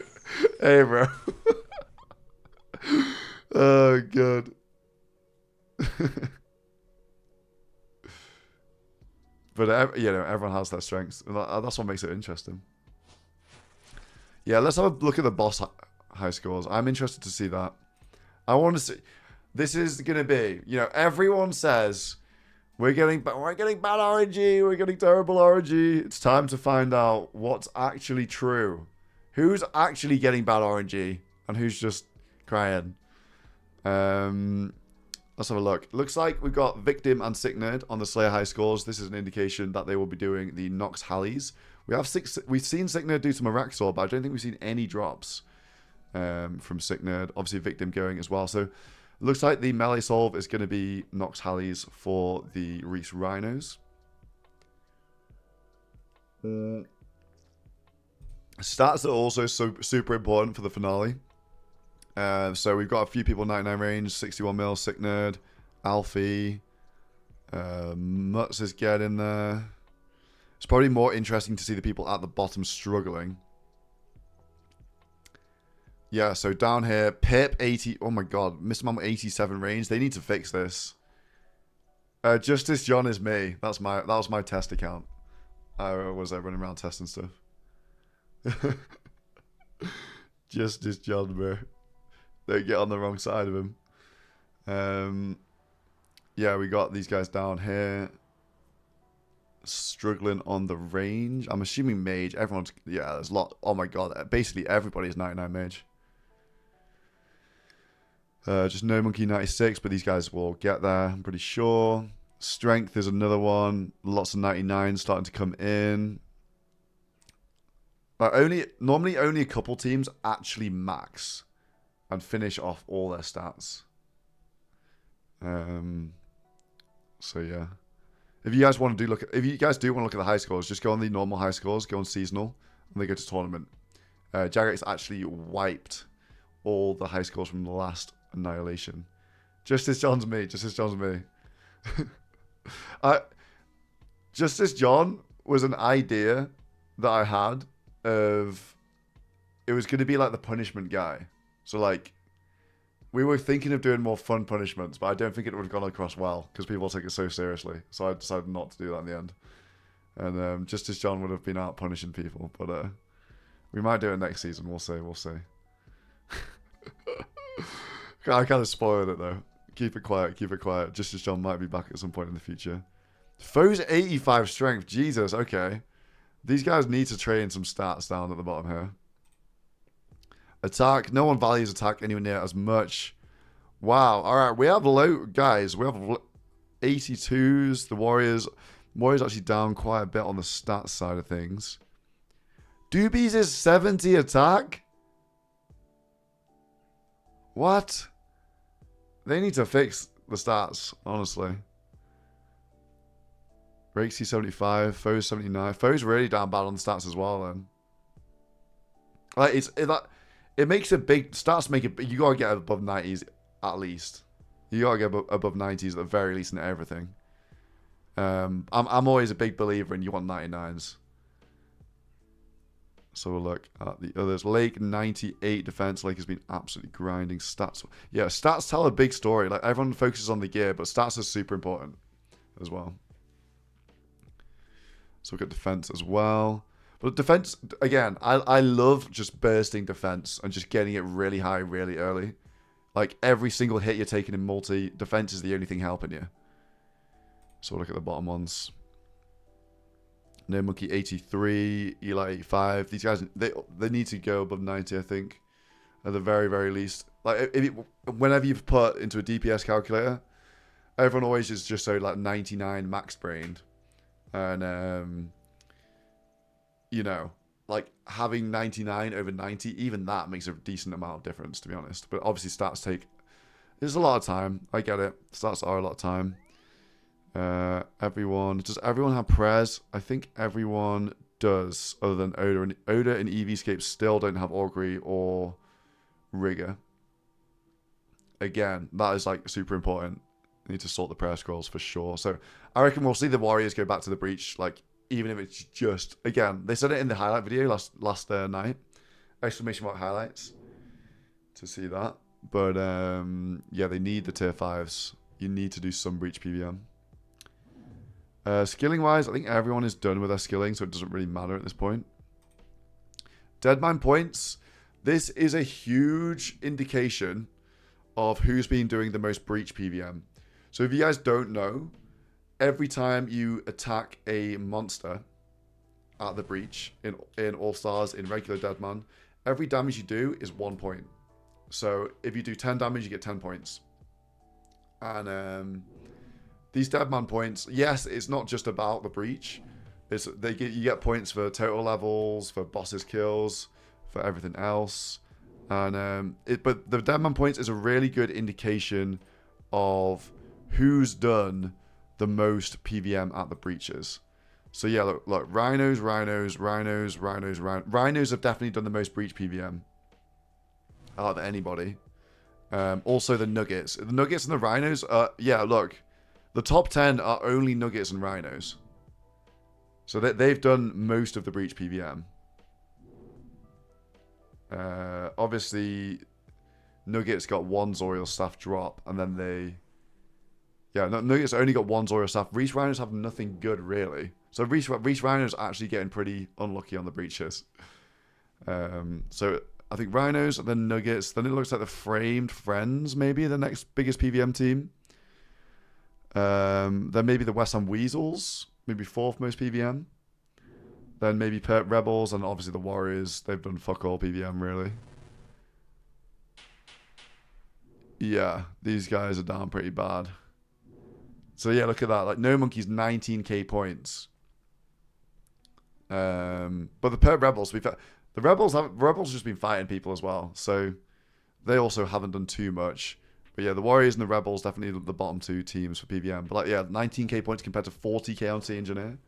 Hey bro. Oh god. But you know, everyone has their strengths. That's what makes it interesting. Yeah, let's have a look at the boss high scores. I'm interested to see that. I want to see. This is gonna be, you know, everyone says we're getting bad RNG, we're getting terrible RNG. It's time to find out what's actually true. Who's actually getting bad RNG and who's just crying. Let's have a look. Looks like we've got Victim and Sick Nerd on the Slayer high scores. This is an indication that they will be doing the Nox Hallies. We've seen Sick Nerd do some Araxor, but I don't think we've seen any drops from Sick Nerd. Obviously Victim going as well. So looks like the melee solve is going to be Nox Hallies for the Reese Rhinos. Stats are also super important for the finale. So we've got a few people 99 range, 61 mil, Sick Nerd, Alfie, Mutz is getting there. It's probably more interesting to see the people at the bottom struggling. Yeah, so down here, Pip 80. Oh my god, Mr. Mom 87 range. They need to fix this. Justice John is me. That was my test account. I was running around testing stuff. Justice John, bro. Don't get on the wrong side of him. Yeah, we got these guys down here struggling on the range. I'm assuming mage. Everyone's, yeah, there's a lot. Oh my god, basically everybody's 99 mage. Just No Monkey 96, but these guys will get there, I'm pretty sure. Strength is another one. Lots of 99s starting to come in. Normally only a couple teams actually max and finish off all their stats. So yeah, if you guys want to if you guys do want to look at the high scores, just go on the normal high scores, go on seasonal, when they go to tournament. Jagex actually wiped all the high scores from the last Annihilation. Justice John's me. Justice John's me. Justice John was an idea that I had of... It was going to be like the punishment guy. So like, we were thinking of doing more fun punishments, but I don't think it would have gone across well because people take it so seriously. So I decided not to do that in the end. And Justice John would have been out punishing people, but we might do it next season. We'll see. We'll see. I kind of spoiled it though. Keep it quiet. Keep it quiet. Justice John might be back at some point in the future. Foe's 85 strength. Jesus. Okay. These guys need to train some stats down at the bottom here. Attack. No one values attack anywhere near as much. Wow. All right. We have low guys. We have 82s. The Warriors actually down quite a bit on the stats side of things. Doobies is 70 attack. What? They need to fix the stats, honestly. Rakesy 75, Foe's 79. Foe's really down bad on the stats as well, then. Like it makes a big stats make it. You gotta get above 90s at least. You gotta get above 90s at the very least in everything. I'm always a big believer in you want 99s. So we'll look at the others. Lake 98 defense. Lake has been absolutely grinding stats. Yeah, stats tell a big story. Like everyone focuses on the gear, but stats are super important as well. So we've got defense as well. But defense, again, I love just bursting defense and just getting it really high really early. Like every single hit you're taking in multi, defense is the only thing helping you. So we'll look at the bottom ones. No Monkey 83, Eli 85. These guys, they need to go above 90, I think, at the very, very least. Like whenever you've put into a DPS calculator, everyone always is just so like 99 max brained. And you know, like having 99 over 90, even that makes a decent amount of difference, to be honest. But obviously stats there's a lot of time. I get it. Stats are a lot of time. Does everyone have prez? I think everyone does, other than Oda. And Oda and EVscape still don't have augury or rigor. Again, that is like super important. Need to sort the prayer scrolls for sure. So I reckon we'll see the Warriors go back to the breach, like even if it's just, again, they said it in the highlight video last night. Exclamation mark highlights to see that. But yeah, they need the tier 5s. You need to do some breach PVM. Skilling wise, I think everyone is done with their skilling, so it doesn't really matter at this point. Deadman points. This is a huge indication of who's been doing the most breach PVM. So if you guys don't know, every time you attack a monster at the breach in All Stars, in regular Deadman, every damage you do is 1 point. So if you do 10 damage, you get 10 points. And these Deadman points, yes, it's not just about the breach. You get points for total levels, for bosses kills, for everything else. And but the Deadman points is a really good indication of who's done the most PVM at the breaches. So yeah, look, Rhinos have definitely done the most breach PVM out of anybody. Also the Nuggets. The Nuggets and the Rhinos, yeah, look, the top 10 are only Nuggets and Rhinos. So they've done most of the breach PVM. Obviously, Nuggets got 1 Zoriel staff drop, and then they... Yeah, Nuggets only got 1 Zoriel staff. Reach Rhinos have nothing good, really. So Reach Rhinos are actually getting pretty unlucky on the breaches. So I think Rhinos, then Nuggets, then it looks like the Framed Friends, maybe the next biggest PVM team. Then maybe the West Ham Weasels, maybe 4th most PVM. Then maybe Pert Rebels, and obviously the Warriors. They've done fuck all PVM, really. Yeah, these guys are down pretty bad. So yeah, look at that. Like, No Monkey's 19k points. But the Pert Rebels, the Rebels just been fighting people as well. So they also haven't done too much. But yeah, the Warriors and the Rebels definitely the bottom 2 teams for PVM. But like, yeah, 19k points compared to 40k on Sea Engineer.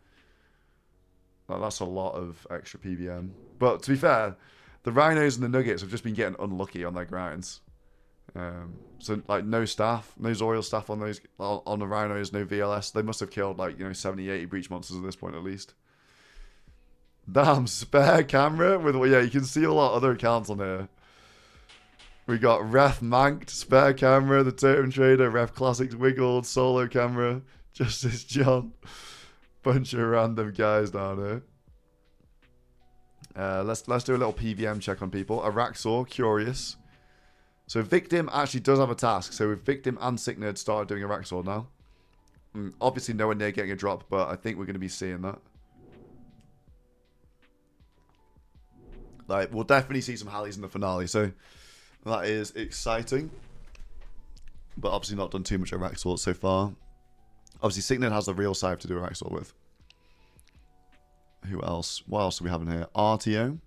Like, that's a lot of extra PVM. But to be fair, the Rhinos and the Nuggets have just been getting unlucky on their grinds. So like no staff, no Zoriel staff on those on the Rhinos, no VLS. They must have killed like 70, 80 breach monsters at this point at least. Damn, spare camera with you can see a lot of other accounts on here. We got Ref Manked, spare camera, the Totem Trader, Ref Classics Wiggled, solo camera, Justice John, bunch of random guys down here. Let's do a little PVM check on people. Araxor, curious. So Victim actually does have a task. So with Victim and Sicknerd started doing Araxor now. Obviously nowhere near getting a drop, but I think we're going to be seeing that. Like, we'll definitely see some Hallies in the finale, so that is exciting. But obviously not done too much Araxor so far. Obviously Sicknerd has the real side to do Araxor with. Who else? What else do we have in here? RTO.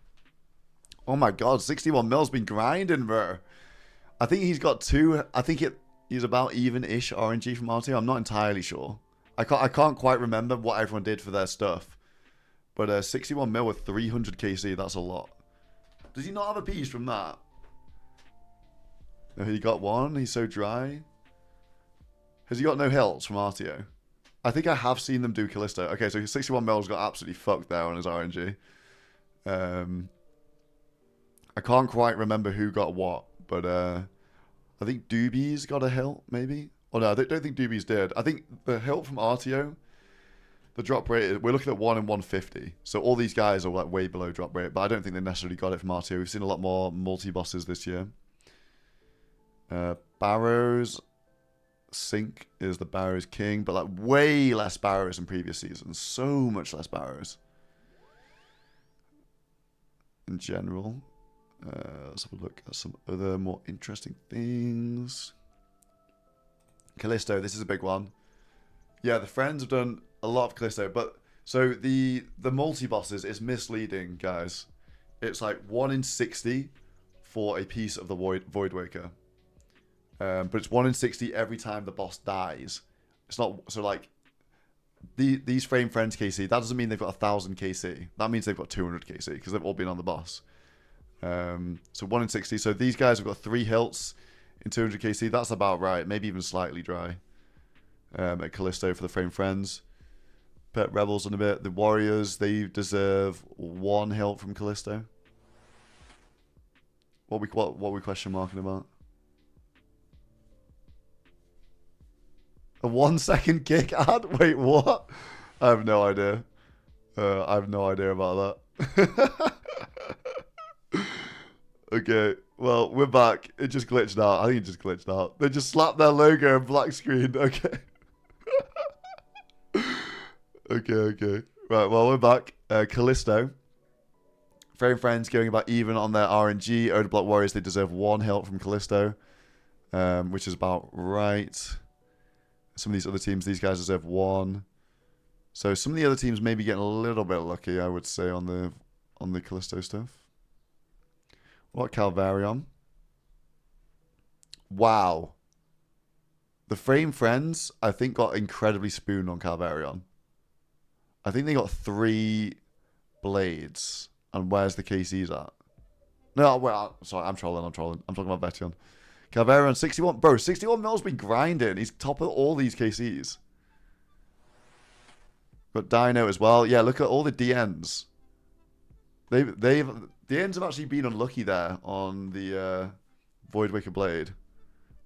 Oh my god, 61 mil's been grinding, bro. I think he's got two. I think he's about even-ish RNG from RTO. I'm not entirely sure. I can't quite remember what everyone did for their stuff. But 61 mil with 300 KC, that's a lot. Does he not have a piece from that? No, he got one. He's so dry. Has he got no hilts from RTO? I think I have seen them do Callisto. Okay, so 61 mil's got absolutely fucked there on his RNG. I can't quite remember who got what, but I think Doobie's got a hilt, maybe? Oh no, I don't think Doobie's did. I think the hilt from RTO, the drop rate, we're looking at 1 in 150. So all these guys are like way below drop rate, but I don't think they necessarily got it from RTO. We've seen a lot more multi-bosses this year. Barrows, Sync is the Barrows king, but like way less Barrows than previous seasons. So much less Barrows. In general. Let's have a look at some other more interesting things. Callisto, this is a big one. Yeah, the friends have done a lot of Callisto, but so the multi-bosses is misleading, guys. It's like 1 in 60 for a piece of the Void Waker. But it's 1 in 60 every time the boss dies. It's not, so like, these Frame Friends KC, that doesn't mean they've got 1,000 KC. That means they've got 200 KC, because they've all been on the boss. So 1 in 60. So these guys have got 3 hilts in 200 KC. That's about right. Maybe even slightly dry. At Callisto for the Frame Friends. Pet Rebels in a bit. The Warriors, they deserve 1 hilt from Callisto. What we question marking about? A 1 second kick ad? Wait, what? I have no idea. I have no idea about that. Okay, well, we're back. It just glitched out. I think it just glitched out. They just slapped their logo and black screen. Okay. Okay. Right, well, we're back. Callisto. Frame Friends going about even on their RNG. Odor Block Warriors, they deserve 1 hilt from Callisto. Which is about right. Some of these other teams, these guys deserve 1. So some of the other teams may be getting a little bit lucky, I would say, on the Callisto stuff. What Calvarion? Wow. The Frame Friends, I think, got incredibly spooned on Calvarion. I think they got 3 blades. And where's the KCs at? No, well, sorry, I'm trolling. I'm talking about Vetion. Calvarion, 61. Bro, 61 mil's been grinding. He's top of all these KCs. Got Dino as well. Yeah, look at all the DNs. DNs have actually been unlucky there on the Void Wicker Blade.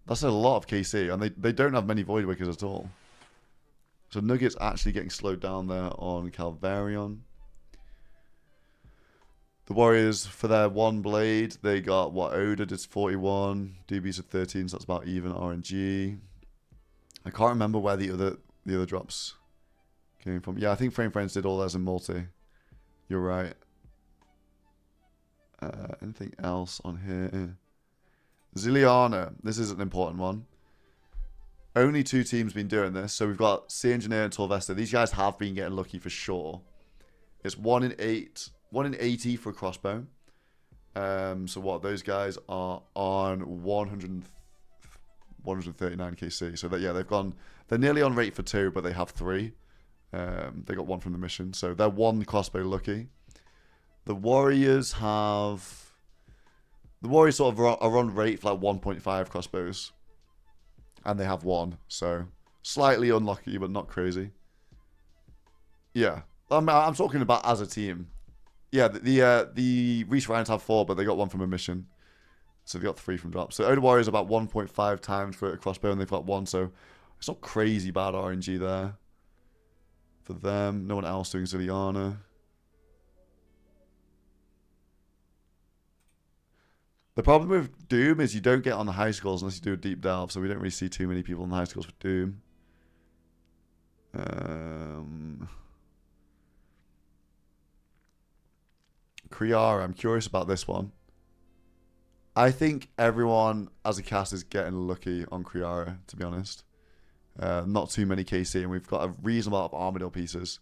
That's a lot of KC, and they don't have many Void Wickers at all. So Nugget's actually getting slowed down there on Calvarion. The Warriors, for their 1 blade, they got, what, Oda did 41, DB's at 13, so that's about even RNG. I can't remember where the other drops came from. Yeah, I think Frame Friends did all theirs in multi. You're right. Anything else on here? Zilliana. This is an important one. Only 2 teams been doing this. So we've got Sea Engineer and Torvesta. These guys have been getting lucky for sure. It's 1 in 80 for a crossbow. So what? Those guys are on 139 KC. So that, yeah, they're nearly on rate for 2, but they have 3. They got 1 from the mission, so they're 1 crossbow lucky. The Warriors have... The Warriors sort of are on rate for like 1.5 crossbows. And they have 1, so slightly unlucky, but not crazy. Yeah, I'm talking about as a team. Yeah, the Reese Ryans have 4, but they got 1 from a mission. So they got 3 from drops. So Oda Warriors about 1.5 times for a crossbow, and they've got 1, so it's not crazy bad RNG there. For them, no one else doing Zilliana. The problem with Doom is you don't get on the high scores unless you do a deep delve, so we don't really see too many people on the high scores for Doom. Kriara, I'm curious about this one. I think everyone as a cast is getting lucky on Kriara, to be honest. Not too many KC, and we've got a reasonable amount of Armadillo pieces.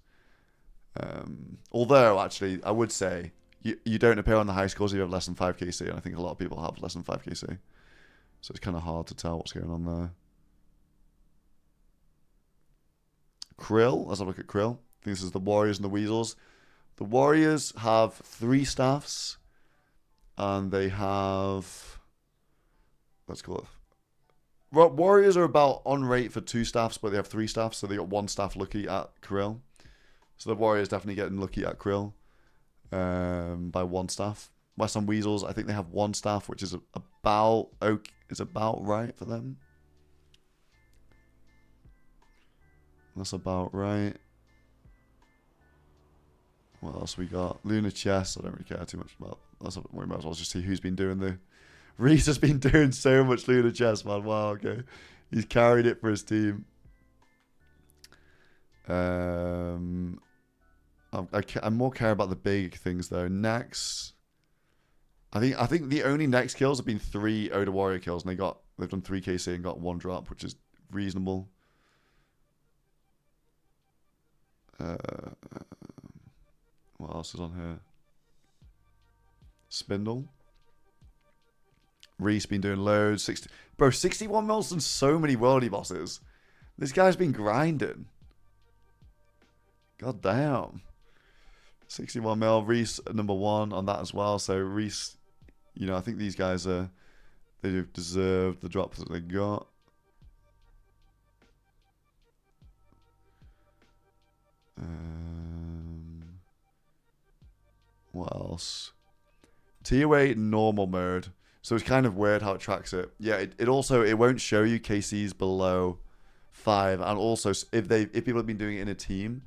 Although, actually, I would say you don't appear on the high scores if you have less than 5 KC, and I think a lot of people have less than 5 KC. So it's kind of hard to tell what's going on there. Krill, let's have a look at Krill. I think this is the Warriors and the Weasels. The Warriors have 3 staffs, and they have... Let's call it... Well, Warriors are about on rate for 2 staffs, but they have 3 staffs, so they got 1 staff lucky at Krill. So the Warriors definitely getting lucky at Krill by 1 staff. West Ham Weasels, I think they have 1 staff, which is about right for them. That's about right. What else we got? Lunar Chess, I don't really care too much about. We might as well just see who's been doing the... Reese has been doing so much Lunar Chess, man. Wow, okay. He's carried it for his team. I more care about the big things though. Next, I think the only next kills have been 3 Oda Warrior kills, and they've done 3 KC and got 1 drop, which is reasonable. What else is on here? Spindle. Reese been doing loads. 61 mils and so many worldy bosses. This guy's been grinding. God damn. 61 mil. Reese number 1 on that as well. So Reese, you know, I think these guys they deserve the drops that they got. What else? Tier 8 normal mode. So it's kind of weird how it tracks it. Yeah, it also won't show you KCs below 5, and also if people have been doing it in a team,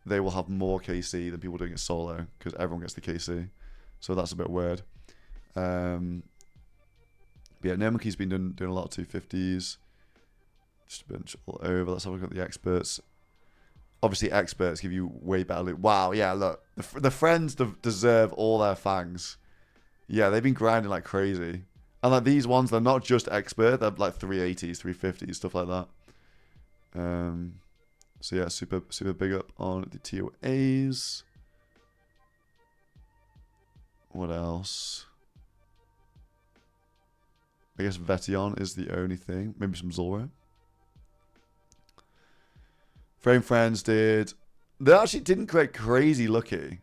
they will have more KC than people doing it solo because everyone gets the KC. So that's a bit weird. But yeah, No Monkey's been doing a lot of 250s. Just a bunch all over. Let's have a look at the experts. Obviously, experts give you way better loot. Wow, yeah, look. The friends deserve all their fangs. Yeah, they've been grinding like crazy. And like these ones, they're not just expert. They're like 380s, 350s, stuff like that. So yeah, super big up on the TOAs. What else? I guess Vetion is the only thing. Maybe some Zora. Frame Friends they actually didn't get crazy lucky.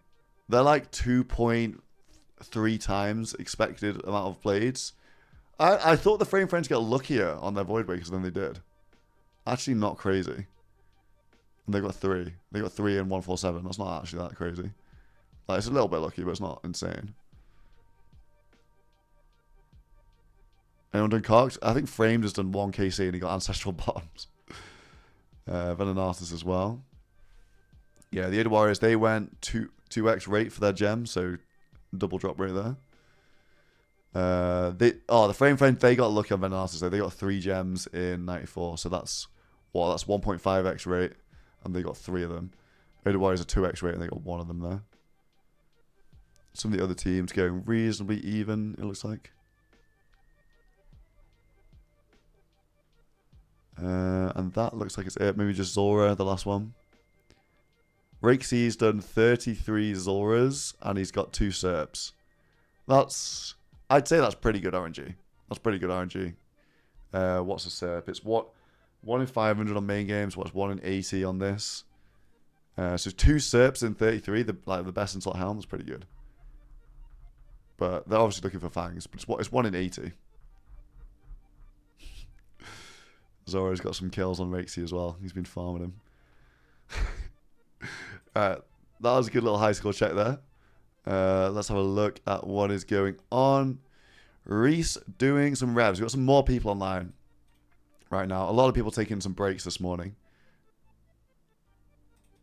They're like 2.3 times expected amount of blades. I thought the Frame Friends get luckier on their Void Breakers than they did. Actually not crazy. And they got 3. They got 3 and 147. That's not actually that crazy. Like, it's a little bit lucky, but it's not insane. Anyone done Cox? I think Framed has done 1 KC and he got Ancestral Bombs. Venenatus as well. Yeah, the Oda Warriors, they went 2x rate for their gems, so double drop rate there. The Frame Friends, they got lucky on Venenatus, so they got 3 gems in 94, so that's 1.5x rate, and they got 3 of them. Oda Warriors are 2x rate, and they got 1 of them there. Some of the other teams going reasonably even, it looks like. And that looks like it's it. Maybe just Zora, the last one. Rakesey's done 33 Zoras, and he's got 2 Serps. I'd say that's pretty good RNG. That's pretty good RNG. What's a Serp? It's 1 in 500 on main games. What's 1 in 80 on this? So 2 Serps in 33, the best in slot helm is pretty good. But they're obviously looking for fangs, but it's 1 in 80. Zora's got some kills on Rexy as well. He's been farming him. That was a good little high score check there. Let's have a look at what is going on. Reese doing some revs. We've got some more people online right now. A lot of people taking some breaks this morning.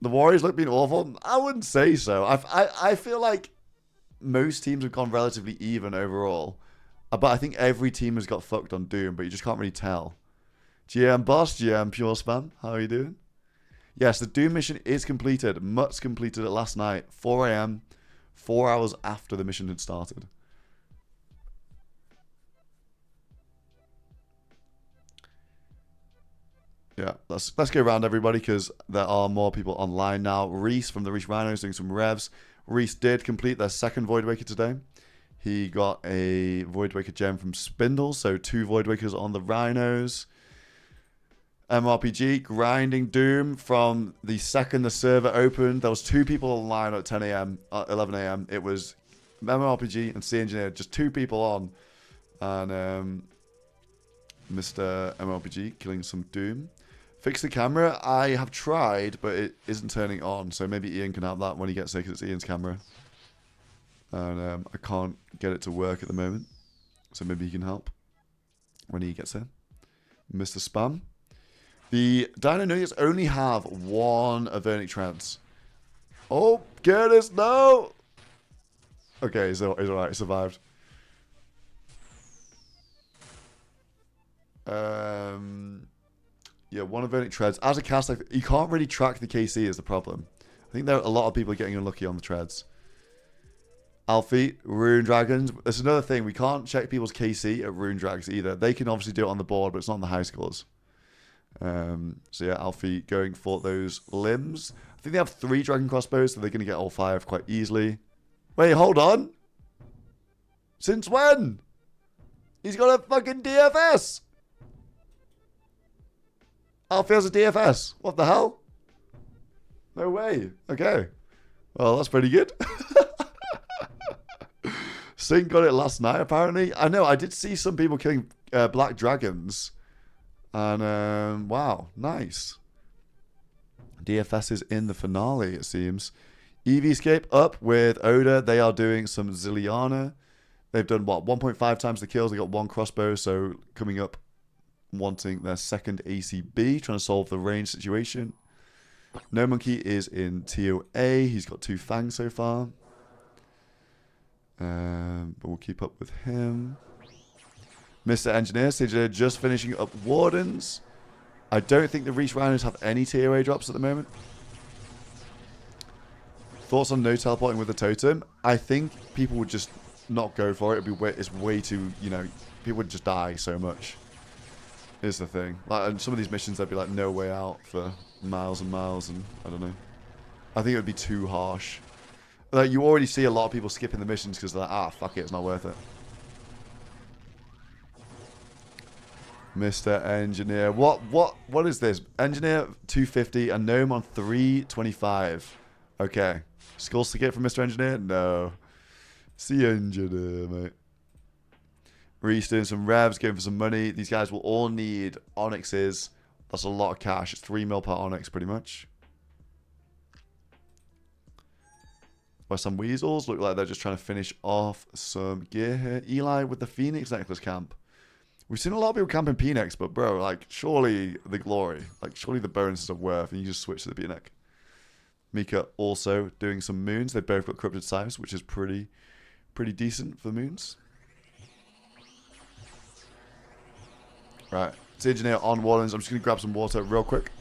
The Warriors look being awful. I wouldn't say so. I feel like most teams have gone relatively even overall. But I think every team has got fucked on Doom, but you just can't really tell. GM Boss, GM PureSpam, how are you doing? Yes, the Doom mission is completed. Mutt's completed it last night, 4 AM, 4 hours after the mission had started. Yeah, let's go around everybody because there are more people online now. Reese from the Reese Rhinos doing some revs. Reese did complete their second Void Waker today. He got a Void Waker gem from Spindle, so 2 Void Wakers on the Rhinos. MRPG grinding Doom from the second the server opened. There was 2 people online at 10 AM, 11 AM. It was MRPG and C Engineer, just 2 people on, and Mr. MRPG killing some Doom. Fix the camera. I have tried, but it isn't turning on. So maybe Ian can have that when he gets there, because it's Ian's camera. And I can't get it to work at the moment. So maybe he can help when he gets here. Mr. Spam. The Dino Nuggets only have 1 Avernic Trance. Oh, goodness, no! Okay, he's alright, he survived. Yeah, 1 Avernic Treads. As a cast, you can't really track the KC is the problem. I think there are a lot of people getting unlucky on the treads. Alfie, Rune Dragons. That's another thing. We can't check people's KC at Rune Drags either. They can obviously do it on the board, but it's not on the high scores. So yeah, Alfie going for those limbs. I think they have 3 Dragon Crossbows, so they're going to get all 5 quite easily. Wait, hold on. Since when? He's got a fucking DFS. Alfie has a DFS. What the hell? No way. Okay. Well, that's pretty good. Singh got it last night, apparently. I know, I did see some people killing black dragons. And, wow, nice. DFS is in the finale, it seems. EVscape up with Oda. They are doing some Zilliana. They've done, what, 1.5 times the kills. They got 1 crossbow, so coming up, wanting their second ACB, trying to solve the range situation. No Monkey is in TOA. He's got 2 fangs so far. But we'll keep up with him. Mr. Engineer, just finishing up Wardens. I don't think the Reach Rhinos have any TOA drops at the moment. Thoughts on no teleporting with the totem? I think people would just not go for it. It's way too, you know, people would just die so much. Is the thing. Like, in some of these missions, there'd be like no way out for miles and miles, and I don't know. I think it would be too harsh. Like, you already see a lot of people skipping the missions because they're like, ah, fuck it, it's not worth it. Mr. Engineer. What is this? Engineer 250 and Gnome on 325. Okay. Skulls to get from Mr. Engineer? No. See Engineer, mate. Reese doing some revs, going for some money. These guys will all need onyxes. That's a lot of cash. It's 3 mil per onyx, pretty much. Where some weasels look like they're just trying to finish off some gear here. Eli with the Phoenix necklace camp. We've seen a lot of people camping P-necks, but bro, like, surely the glory, like, surely the bonuses are worth, and you just switch to the P-neck. Mika also doing some moons. They both got corrupted scythes, which is pretty decent for the moons. Right, it's Engineer on Wallens. I'm just going to grab some water real quick.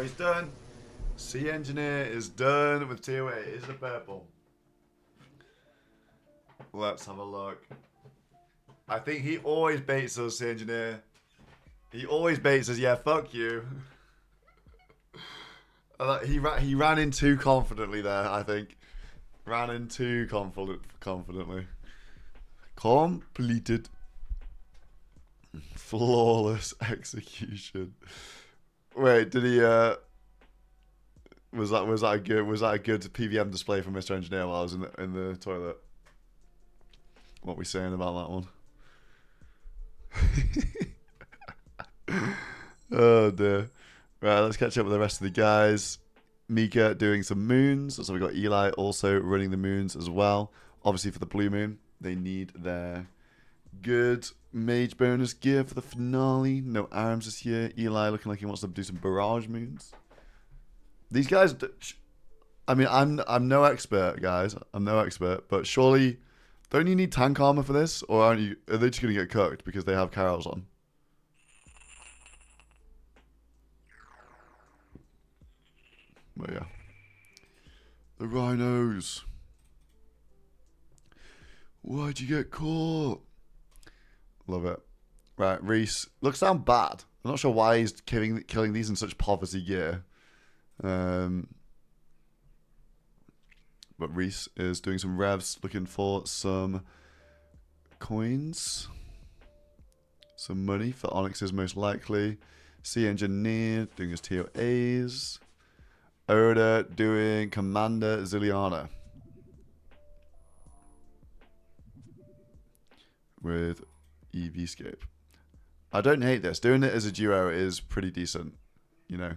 he's done. Sea Engineer is done with tier 8. Is the purple? Let's have a look. I think he always baits us, Sea Engineer. He always baits us. Yeah, fuck you. He ran in too confidently there, I think. Ran in too confidently. Completed. Flawless execution. Wait, did he was that a good PVM display from Mr. Engineer while I was in the toilet? What are we saying about that one? Oh dear. Right, let's catch up with the rest of the guys. Mika doing some moons. So we got Eli also running the moons as well. Obviously for the blue moon, they need their good mage bonus gear for the finale. No arms this year. Eli looking like he wants to do some barrage moons. These guys, I mean, I'm no expert, guys. I'm no expert, but surely, don't you need tank armor for this, or are they just gonna get cooked because they have carols on? But yeah, the rhinos. Why'd you get caught? Love it. Right, Reese looks down bad. I'm not sure why he's killing these in such poverty gear. But Reese is doing some revs, looking for some coins, some money for Onyx's most likely. Sea Engineer doing his TOAs. Oda doing Commander Zilliana with EVscape. I don't hate this. Doing it as a duo is pretty decent. You know,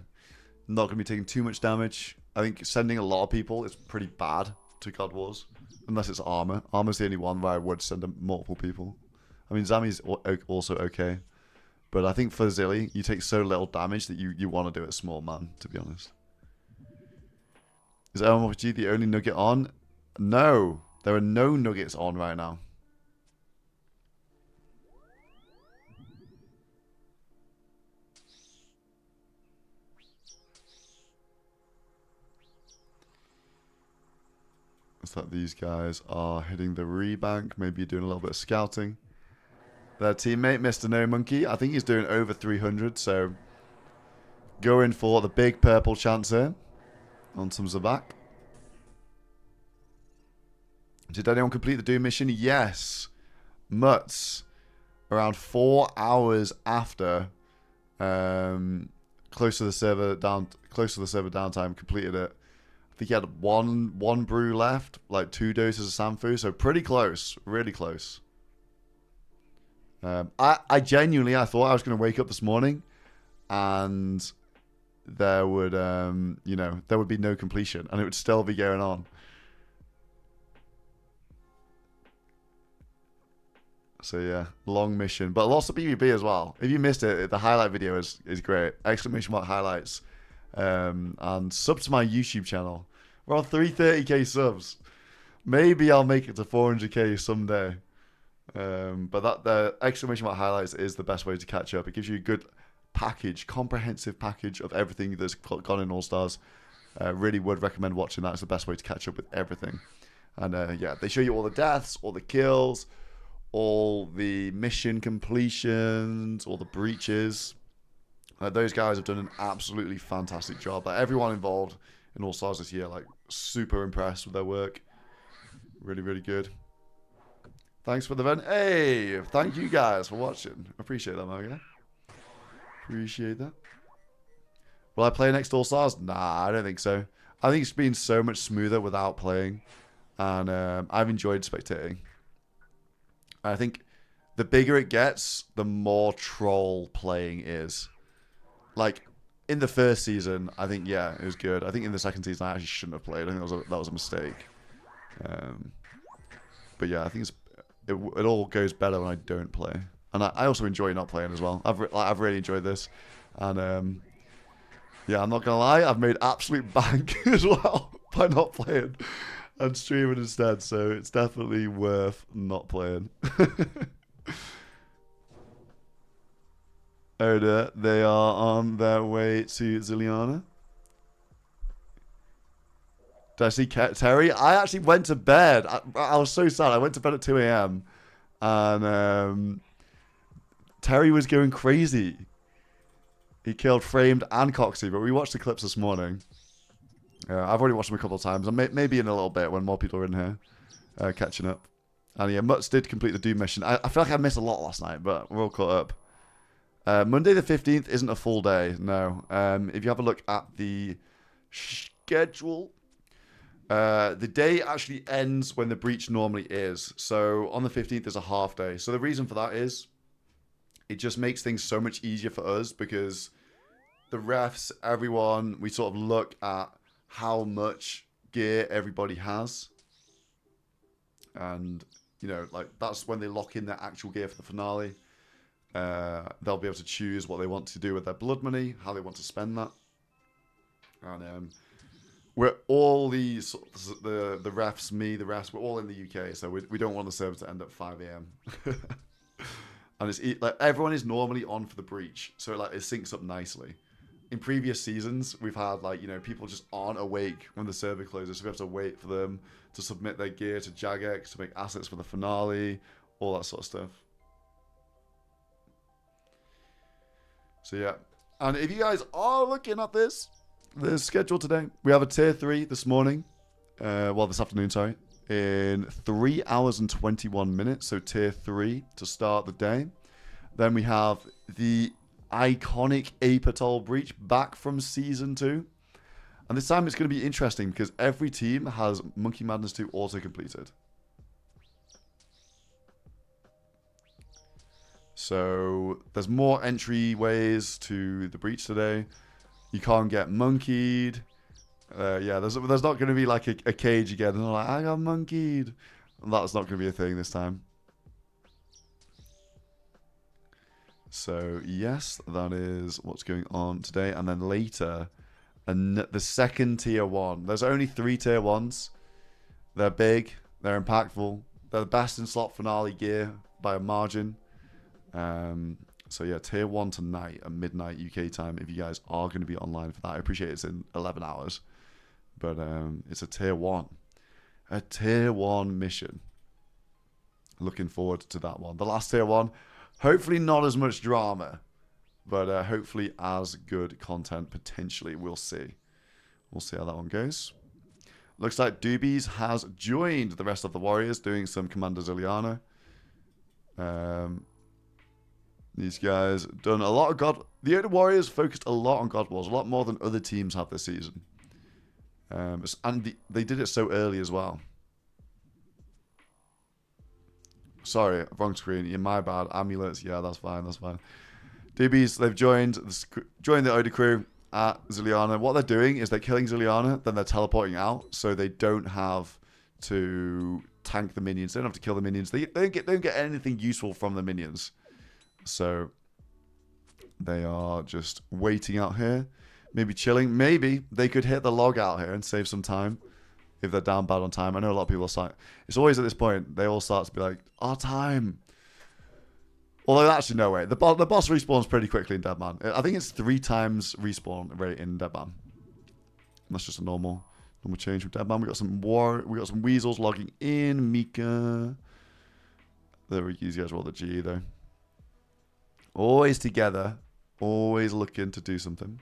not going to be taking too much damage. I think sending a lot of people is pretty bad to God Wars. Unless it's armor. Armor's the only one where I would send multiple people. I mean, Zami's also okay. But I think for Zilly, you take so little damage that you want to do it small, man, to be honest. Is LMRPG the only nugget on? No. There are no nuggets on right now. Looks like these guys are hitting the rebank, maybe doing a little bit of scouting. Their teammate, Mr. No Monkey, I think he's doing over 300, so going for the big purple chance here on some Zabak. Did anyone complete the Doom mission? Yes. Mutz, around 4 hours after, close to the server downtime, completed it. I think he had one brew left, like 2 doses of Sanfu, so pretty close, really close. I genuinely, I thought I was going to wake up this morning and there would, you know, there would be no completion and it would still be going on. So yeah, long mission, but lots of PvP as well. If you missed it, the highlight video is great. Exclamation mark highlights. And sub to my YouTube channel. We're on 330k subs. Maybe I'll make it to 400k someday. But the exclamation mark highlights is the best way to catch up. It gives you a good package, comprehensive package of everything that's gone in All Stars. Really would recommend watching that. It's the best way to catch up with everything. And yeah, they show you all the deaths, all the kills, all the mission completions, all the breaches. Those guys have done an absolutely fantastic job. Like, everyone involved in All Stars this year, like, super impressed with their work. Really, really good. Thanks for the event. Hey, thank you guys for watching. Appreciate that, Margaret. Appreciate that. Will I play next All Stars? Nah, I don't think so. I think it's been so much smoother without playing. And I've enjoyed spectating. I think the bigger it gets, the more troll playing is. Like, in the first season, I think, yeah, it was good. I think in the second season, I actually shouldn't have played. I think that was a mistake. But yeah, I think it all goes better when I don't play. And I also enjoy not playing as well. I've really enjoyed this. And yeah, I'm not going to lie, I've made absolute bank as well by not playing and streaming instead. So it's definitely worth not playing. Oda, they are on their way to Zilliana. Did I see Terry? I actually went to bed. I was so sad. I went to bed at 2 a.m. and Terry was going crazy. He killed Framed and Coxie, but we watched the clips this morning. I've already watched them a couple of times, and maybe in a little bit when more people are in here catching up. And yeah, Mutz did complete the Doom mission. I feel like I missed a lot last night, but we're all caught up. Monday the 15th isn't a full day, no. If you have a look at the schedule, the day actually ends when the breach normally is. So on the 15th is a half day. So the reason for that is it just makes things so much easier for us because the refs, everyone, we sort of look at how much gear everybody has. And, you know, like that's when they lock in their actual gear for the finale. They'll be able to choose what they want to do with their blood money, how they want to spend that. And we're all the refs, me, the refs, we're all in the UK, so we don't want the server to end at 5 a.m. And it's like everyone is normally on for the breach, so like it syncs up nicely. In previous seasons, we've had like, you know, people just aren't awake when the server closes, so we have to wait for them to submit their gear to Jagex to make assets for the finale, all that sort of stuff. So yeah, and if you guys are looking at this, the schedule today, we have a tier 3 this morning, well this afternoon, sorry, in 3 hours and 21 minutes, so tier 3 to start the day. Then we have the iconic Apatol breach back from season 2, and this time it's going to be interesting because every team has Monkey Madness 2 auto completed. So there's more entryways to the breach today. You can't get monkeyed. Yeah, there's not going to be like a cage again. And they're like, I got monkeyed. And that's not going to be a thing this time. So yes, that is what's going on today. And then later, the second tier 1. There's only 3 tier 1s. They're big. They're impactful. They're the best in slot finale gear by a margin. So yeah, tier 1 tonight at midnight UK time if you guys are going to be online for that. I appreciate it's in 11 hours, but it's a tier 1. A tier 1 mission. Looking forward to that one. The last tier 1, hopefully not as much drama, but hopefully as good content potentially. We'll see. We'll see how that one goes. Looks like Doobies has joined the rest of the Warriors doing some Commander Zilliana. These guys done a lot of God. The Warriors focused a lot on God Wars, a lot more than other teams have this season. And they did it so early as well. Sorry, wrong screen. Yeah, my bad. Amulets. Yeah, that's fine. That's fine. DBs, they've joined the Oda crew at Zilliana. What they're doing is they're killing Zilliana, then they're teleporting out, so they don't have to tank the minions. They don't have to kill the minions. They don't get anything useful from the minions. So they are just waiting out here, maybe chilling. Maybe they could hit the log out here and save some time if they're down bad on time. I know a lot of people are saying, it's always at this point, they all start to be like, our time. Although actually, no way. The boss respawns pretty quickly in Deadman. I think it's 3 times respawn rate in Deadman. That's just a normal change from Deadman. We got some weasels logging in. Mika. These guys roll the G though. Always together. Always looking to do something.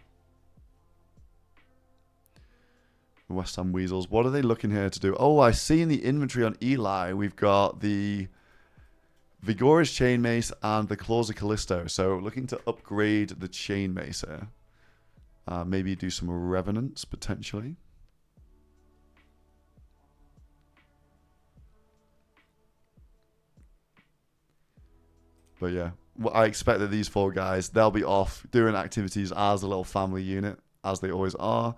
West Ham Weasels. What are they looking here to do? Oh, I see in the inventory on Eli, we've got the Vigorous Chain Mace and the Claws of Callisto. So looking to upgrade the Chain Mace here. Maybe do some Revenants potentially. But yeah, I expect that these 4 guys, they'll be off doing activities as a little family unit, as they always are.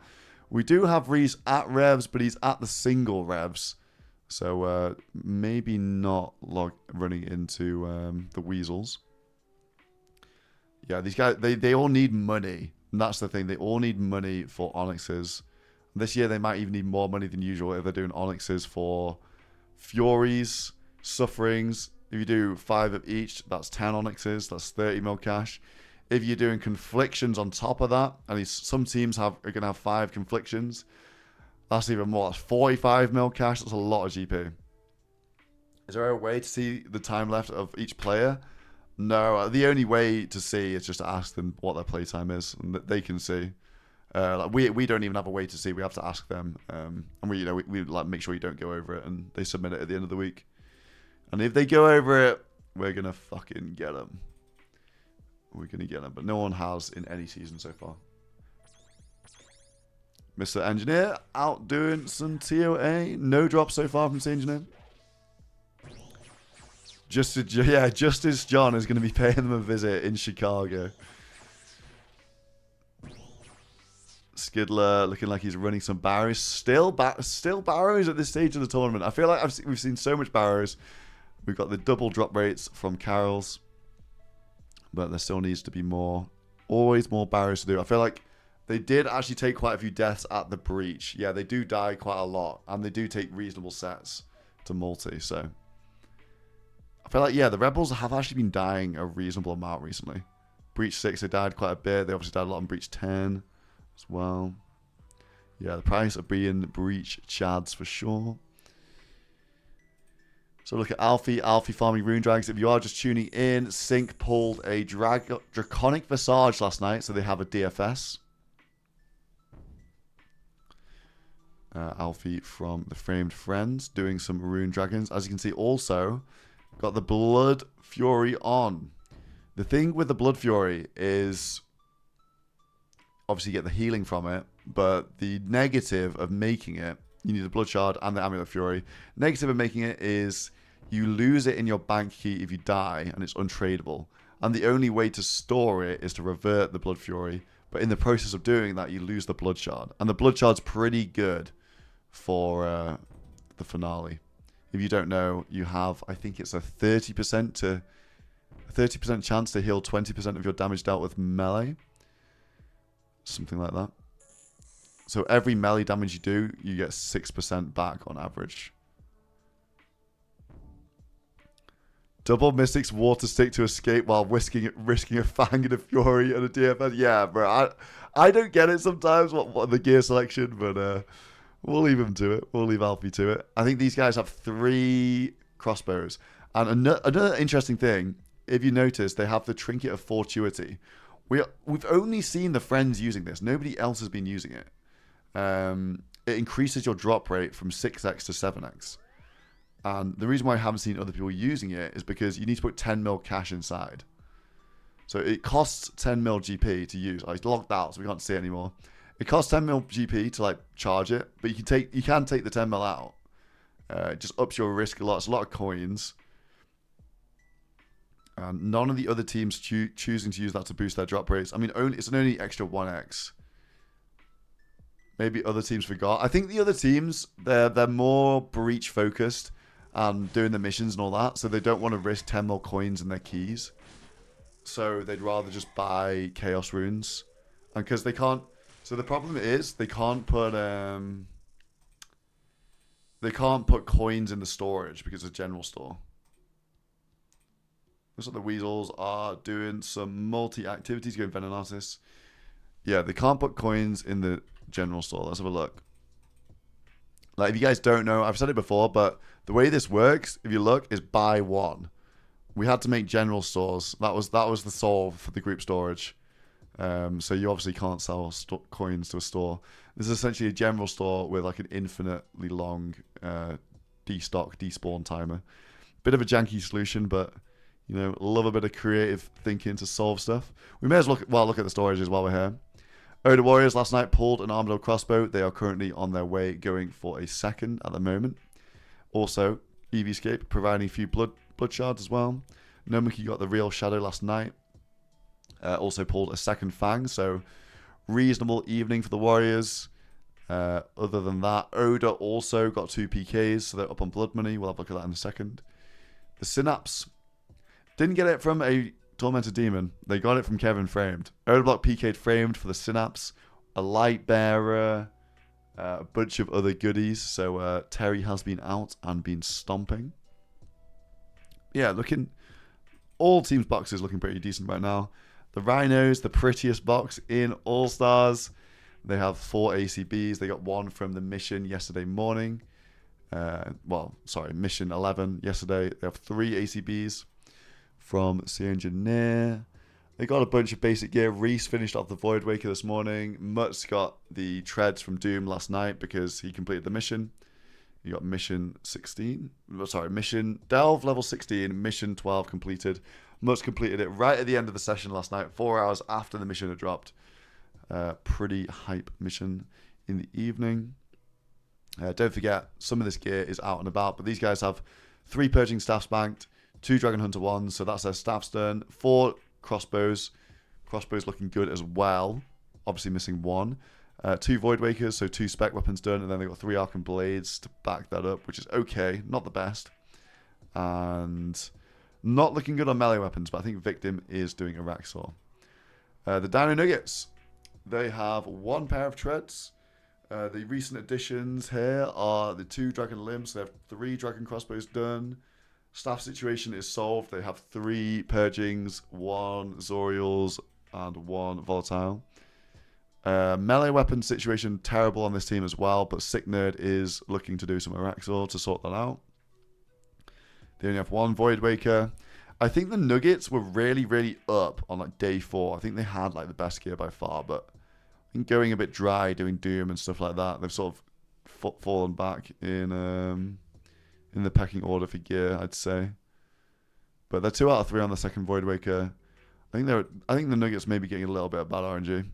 We do have Reese at Revs, but he's at the single Revs. So maybe not running into the Weasels. Yeah, these guys, they all need money. And that's the thing. They all need money for Onyxes. This year, they might even need more money than usual if they're doing Onyxes for Furies, Sufferings. If you do 5 of each, that's 10 Onyxes. That's 30 mil cash. If you're doing Conflictions on top of that, and some teams are going to have 5 Conflictions, That's even more. That's 45 mil cash. That's a lot of GP. Is there a way to see the time left of each player? No. The only way to see is just to ask them what their playtime is, and they can see. Like we don't even have a way to see. We have to ask them, and we like make sure you don't go over it, and they submit it at the end of the week. And if they go over it, we're gonna fucking get them. We're gonna get them, but no one has in any season so far. Mr. Engineer out doing some TOA. No drops so far from Mr. Engineer. Justice John is going to be paying them a visit in Chicago. Skidler looking like he's running some barrows. Still barrows at this stage of the tournament. I feel like we've seen so much barrows. We've got the double drop rates from Carol's, but there still needs to be more. Always more barrows to do. I feel like they did actually take quite a few deaths at the breach. Yeah, they do die quite a lot, and they do take reasonable sets to multi. So I feel like, yeah, the Rebels have actually been dying a reasonable amount recently. Breach 6, they died quite a bit. They obviously died a lot in Breach 10 as well. Yeah, the price of being Breach Chads for sure. So look at Alfie farming Rune Dragons. If you are just tuning in, Sync pulled a Draconic Visage last night, so they have a DFS. Alfie from the Framed Friends doing some Rune Dragons. As you can see, also got the Blood Fury on. The thing with the Blood Fury is obviously you get the healing from it, but the negative of making it, you need the Blood Shard and the Amulet Fury. Negative of making it is you lose it in your bank key if you die, and it's untradeable. And the only way to store it is to revert the Blood Fury. But in the process of doing that, you lose the Blood Shard. And the Blood Shard's pretty good for the finale. If you don't know, you have, I think it's a 30% chance to heal 20% of your damage dealt with melee. Something like that. So every melee damage you do, you get 6% back on average. Double Mystics Water Stick to escape while risking a Fang and a Fury and a DFS. Yeah, bro. I don't get it sometimes, what the gear selection, but we'll leave him to it. We'll leave Alfie to it. I think these guys have 3 crossbows. And another interesting thing, if you notice, they have the Trinket of Fortuity. We've only seen the friends using this. Nobody else has been using it. It increases your drop rate from 6x to 7x. And the reason why I haven't seen other people using it is because you need to put 10 mil cash inside. So it costs 10 mil GP to use. It's locked out, so we can't see it anymore. It costs 10 mil GP to like charge it, but you can take the 10 mil out. It just ups your risk a lot. It's a lot of coins. And none of the other teams choosing to use that to boost their drop rates. I mean, it's an only extra 1x. Maybe other teams forgot. I think the other teams, they're more breach focused and doing the missions and all that, so they don't want to risk 10 more coins in their keys. So they'd rather just buy Chaos Runes. And because they can't... So the problem is they can't put coins in the storage because it's a general store. Looks like the Weasels are doing some multi-activities, going Venonartis. Yeah, they can't put coins in the general store. Let's have a look. Like, if you guys don't know, I've said it before, but the way this works, if you look, is buy one. We had to make general stores. That was the solve for the group storage. So you obviously can't sell coins to a store. This is essentially a general store with like an infinitely long destock, despawn timer. Bit of a janky solution, but you know, love a bit of creative thinking to solve stuff. We may as well look at the storages while we're here. Oda Warriors last night pulled an Armadillo crossbow. They are currently on their way, going for a second at the moment. Also, EVscape providing a few blood shards as well. Nomiki got the real shadow last night. Also pulled a second Fang, so reasonable evening for the Warriors. Other than that, Oda also got 2 PKs, so they're up on blood money. We'll have a look at that in a second. The Synapse didn't get it from a Tormented Demon. They got it from Kevin Framed. Oda Block PK'd Framed for the Synapse, a Light Bearer, a bunch of other goodies. So Terry has been out and been stomping. Yeah, all teams' boxes looking pretty decent right now. The Rhinos, the prettiest box in All Stars. They have 4 ACBs. They got 1 from the mission yesterday morning. Mission 11 yesterday. They have 3 ACBs from Sea Engineer. They got a bunch of basic gear. Reese finished off the Void Waker this morning. Mutt's got the treads from Doom last night because he completed the mission. You got mission 16. Mission Delve level 16, mission 12 completed. Mutt's completed it right at the end of the session last night, 4 hours after the mission had dropped. Pretty hype mission in the evening. Don't forget, some of this gear is out and about, but these guys have 3 Purging Staffs banked, 2 Dragon Hunter ones, so that's their staff stern, 4 crossbows. Crossbows looking good as well. Obviously missing 1. 2 Void Wakers, so 2 spec weapons done, and then they've got 3 Arcane Blades to back that up, which is okay, not the best. And not looking good on melee weapons, but I think Victim is doing a Raxor. The Dino Nuggets, they have 1 pair of treads. The recent additions here are the 2 Dragon Limbs. They have 3 Dragon Crossbows done. Staff situation is solved. They have 3 Purgings, 1 Zorials, and 1 Volatile. Melee weapon situation terrible on this team as well, but Sick Nerd is looking to do some Araxor to sort that out. They only have 1 Void Waker. I think the Nuggets were really, really up on like day 4. I think they had like the best gear by far, but I think going a bit dry, doing Doom and stuff like that, they've sort of fallen back in the pecking order for gear, I'd say. But they're 2 out of 3 on the second Void Waker. I think the Nuggets may be getting a little bit of bad RNG.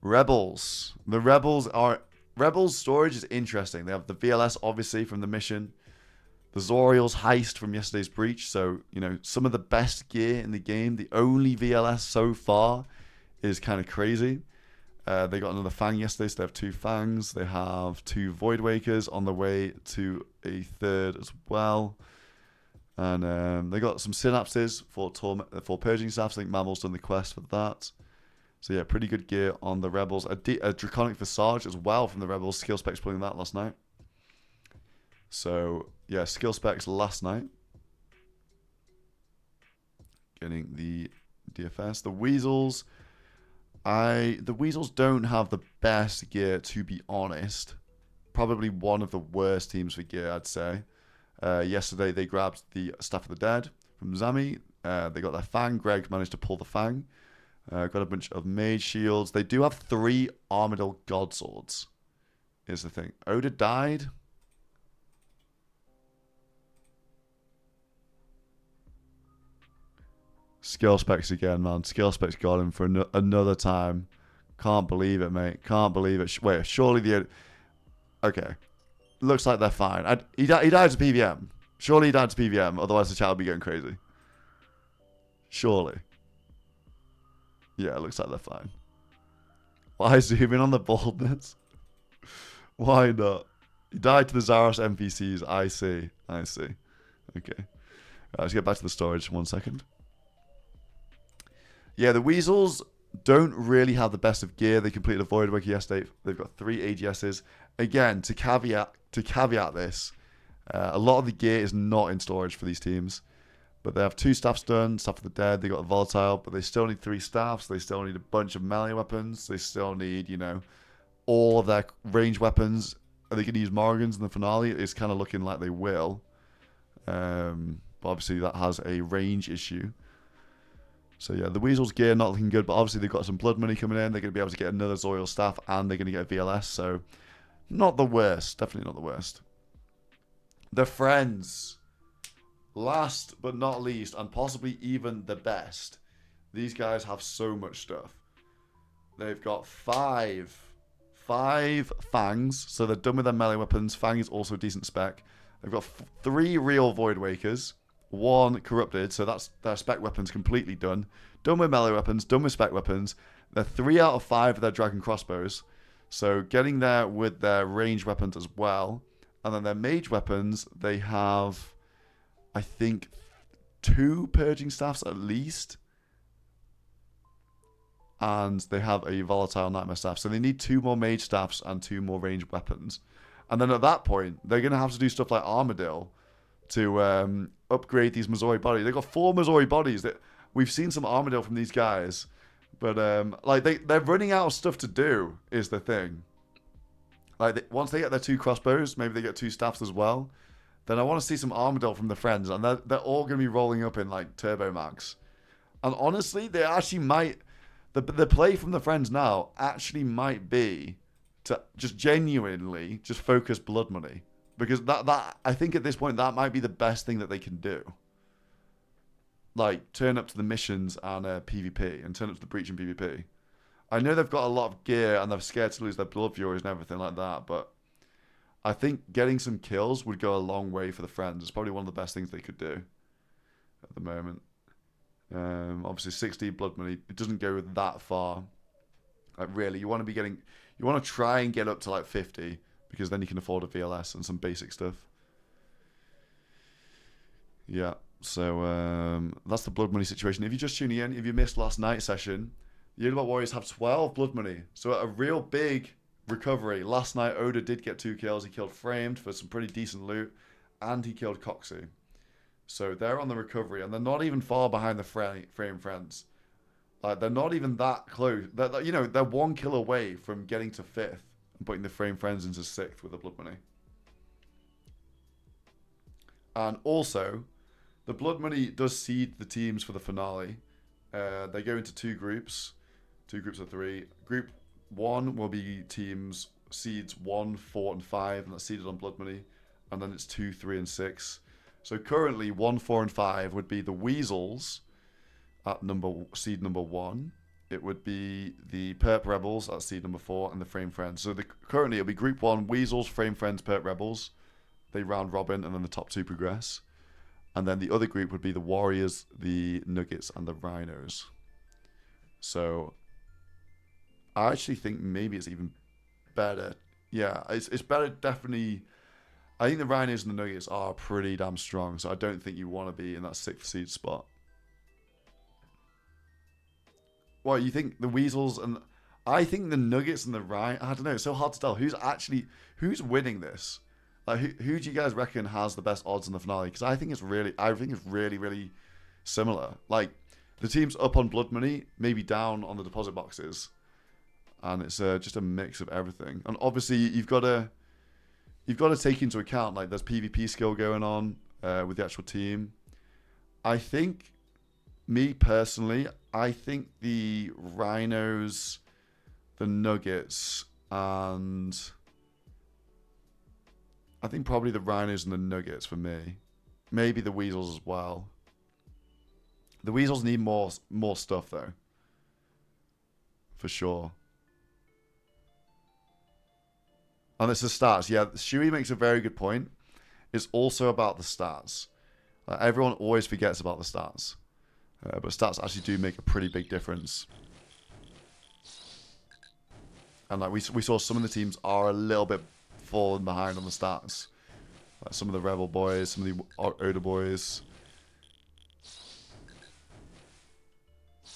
Rebels. The Rebels storage is interesting. They have the VLS obviously from the mission. The Zoriel's heist from yesterday's breach. So, you know, some of the best gear in the game. The only VLS so far is kind of crazy. They got another Fang yesterday, so they have 2 Fangs. They have 2 Void Wakers on the way to a 3rd as well. And they got some Synapses for Purging Staffs. I think Mammal's done the quest for that. So yeah, pretty good gear on the Rebels. A Draconic Visage as well from the Rebels. Skill Specs pulling that last night. So yeah, Skill Specs last night. Getting the DFS. The Weasels. The Weasels don't have the best gear, to be honest. Probably one of the worst teams for gear, I'd say. Yesterday they grabbed the Staff of the Dead from Zami. They got their Fang. Greg managed to pull the Fang. Got a bunch of Mage Shields. They do have 3 Armadil God Swords, is the thing. Oda died. Skill Specs again, man. Skill Specs got him for another time. Can't believe it, mate. Can't believe it. Wait, surely the... Okay. Looks like they're fine. He died to PVM. Surely he died to PVM, otherwise the chat will be going crazy. Surely. Yeah, it looks like they're fine. Why zoom in on the baldness? Why not? He died to the Zaros NPCs. I see. Okay. Let's get back to the storage 1 second. Yeah, the Weasels don't really have the best of gear. They completed a Void Waker yesterday. They've got 3 AGSs. Again, to caveat this, a lot of the gear is not in storage for these teams. But they have 2 staffs done, Staff of the Dead, they got a Volatile, but they still need 3 staffs, they still need a bunch of melee weapons, they still need, you know, all of their range weapons. Are they going to use Morgans in the finale? It's kind of looking like they will. But obviously that has a range issue. So yeah, the Weasels gear not looking good, but obviously they've got some blood money coming in, they're going to be able to get another Zoriel staff, and they're going to get a VLS, so not the worst, definitely not the worst. The Friends. Last but not least, and possibly even the best, these guys have so much stuff. They've got 5 Fangs, so they're done with their melee weapons. Fang is also a decent spec. They've got 3 real Void Wakers, 1 corrupted, so that's their spec weapons completely done. Done with melee weapons, done with spec weapons. They're 3 out of 5 of their Dragon Crossbows, so getting there with their range weapons as well. And then their mage weapons, they have... I think 2 Purging Staffs at least. And they have a Volatile Nightmare Staff. So they need 2 more Mage Staffs and 2 more ranged weapons. And then at that point, they're going to have to do stuff like Armadil to upgrade these Missouri bodies. They've got 4 Missouri bodies. We've seen some Armadil from these guys But like they're running out of stuff to do is the thing. Like once they get their 2 crossbows, maybe they get 2 staffs as well. Then I want to see some Armadillo from the friends, and they're all going to be rolling up in like Turbo Max. And honestly, they actually might. The play from the friends now actually might be to just genuinely just focus blood money, because that I think at this point that might be the best thing that they can do. Like turn up to the missions and PvP, and turn up to the breach and PvP. I know they've got a lot of gear and they're scared to lose their blood furies and everything like that, but I think getting some kills would go a long way for the friends. It's probably one of the best things they could do at the moment. Obviously 60 blood money, it doesn't go that far. Like really, you want to try and get up to like 50, because then you can afford a VLS and some basic stuff. Yeah, so that's the blood money situation. If you're just tuning in, if you missed last night's session, the Unibot Warriors have 12 blood money. So a real big recovery. Last night, Oda did get 2 kills. He killed Framed for some pretty decent loot, and he killed Coxie. So they're on the recovery, and they're not even far behind the Frame friends. Like they're not even that close. They're 1 kill away from getting to 5th and putting the Frame friends into 6th with the blood money. And also, the blood money does seed the teams for the finale. They go into 2 groups. 2 groups of 3. Group 1 will be teams seeds 1, 4, and 5, and that's seeded on blood money. And then it's 2, 3, and 6. So currently 1, 4, and 5 would be the Weasels at seed number 1. It would be the Perp Rebels at seed number 4, and the Frame Friends. So currently it'll be Group 1, Weasels, Frame Friends, Perp Rebels. They round robin, and then the top 2 progress. And then the other group would be the Warriors, the Nuggets, and the Rhinos. So I actually think maybe it's even better. Yeah, it's better, definitely. I think the Rhinos and the Nuggets are pretty damn strong, so I don't think you want to be in that 6th seed spot. Well, you think the Weasels and... I think the Nuggets and the Rhinos... I don't know, it's so hard to tell. Who's winning this? Like, who do you guys reckon has the best odds in the finale? Because I think it's really, really similar. Like, the team's up on blood money, maybe down on the deposit boxes. And it's just a mix of everything. And obviously, you've got to take into account, like, there's PvP skill going on with the actual team. I think, me personally, I think the Rhinos, the Nuggets, and I think probably the Rhinos and the Nuggets for me. Maybe the Weasels as well. The Weasels need more stuff, though. For sure. And it's the stats. Yeah, Shuey makes a very good point. It's also about the stats. Everyone always forgets about the stats. But stats actually do make a pretty big difference. And like we saw some of the teams are a little bit falling behind on the stats. Like some of the Rebel boys, some of the Oda boys.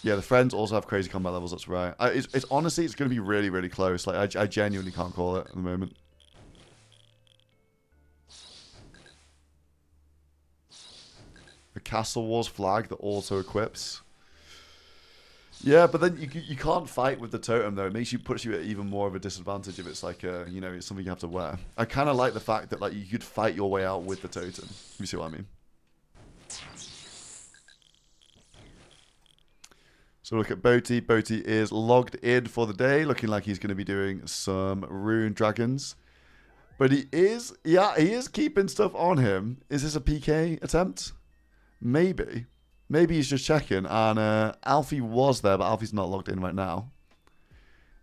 Yeah, the friends also have crazy combat levels, that's right. It's honestly, it's going to be really, really close. Like, I genuinely can't call it at the moment. The Castle Wars flag that also equips. Yeah, but then you can't fight with the totem, though. It puts you at even more of a disadvantage if it's like, it's something you have to wear. I kind of like the fact that like you could fight your way out with the totem. You see what I mean? So look at Boaty. Boaty is logged in for the day, looking like he's going to be doing some Rune Dragons. But he is keeping stuff on him. Is this a PK attempt? Maybe. Maybe he's just checking. And Alfie was there, but Alfie's not logged in right now.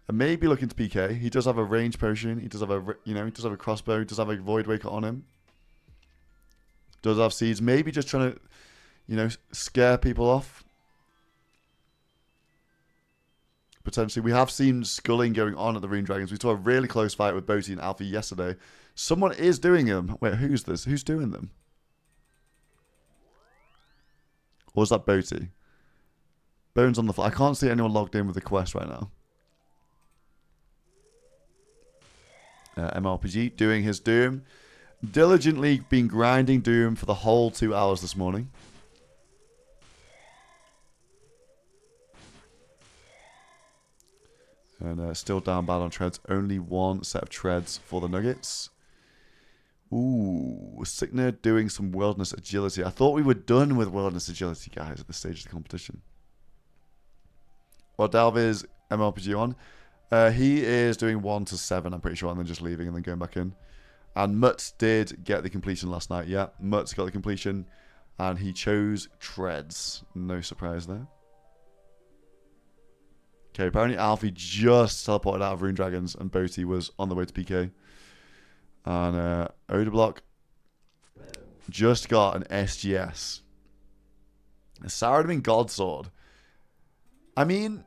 And maybe looking to PK. He does have a range potion. He does have he does have a crossbow. He does have a Void Waker on him. Does have seeds. Maybe just trying to, scare people off. Potentially. We have seen sculling going on at the Rune Dragons. We saw a really close fight with Boaty and Alfie yesterday. Someone is doing them. Wait, who's this? Who's doing them? Or is that Boaty? Bones on the floor. I can't see anyone logged in with the quest right now. MRPG doing his Doom. Diligently been grinding Doom for the whole 2 hours this morning. And still down bad on treads. Only one set of treads for the Nuggets. Ooh, Sickner doing some wilderness agility. I thought we were done with wilderness agility, guys, at this stage of the competition. Well, Dalv is MLPG on. He is doing 1 to 7, I'm pretty sure, and then just leaving and then going back in. And Mutz did get the completion last night. Yeah, Mutz got the completion, and he chose treads. No surprise there. Okay, apparently Alfie just teleported out of Rune Dragons, and Boaty was on the way to PK. And Odablock just got an SGS. A Saradomin Godsword. I mean,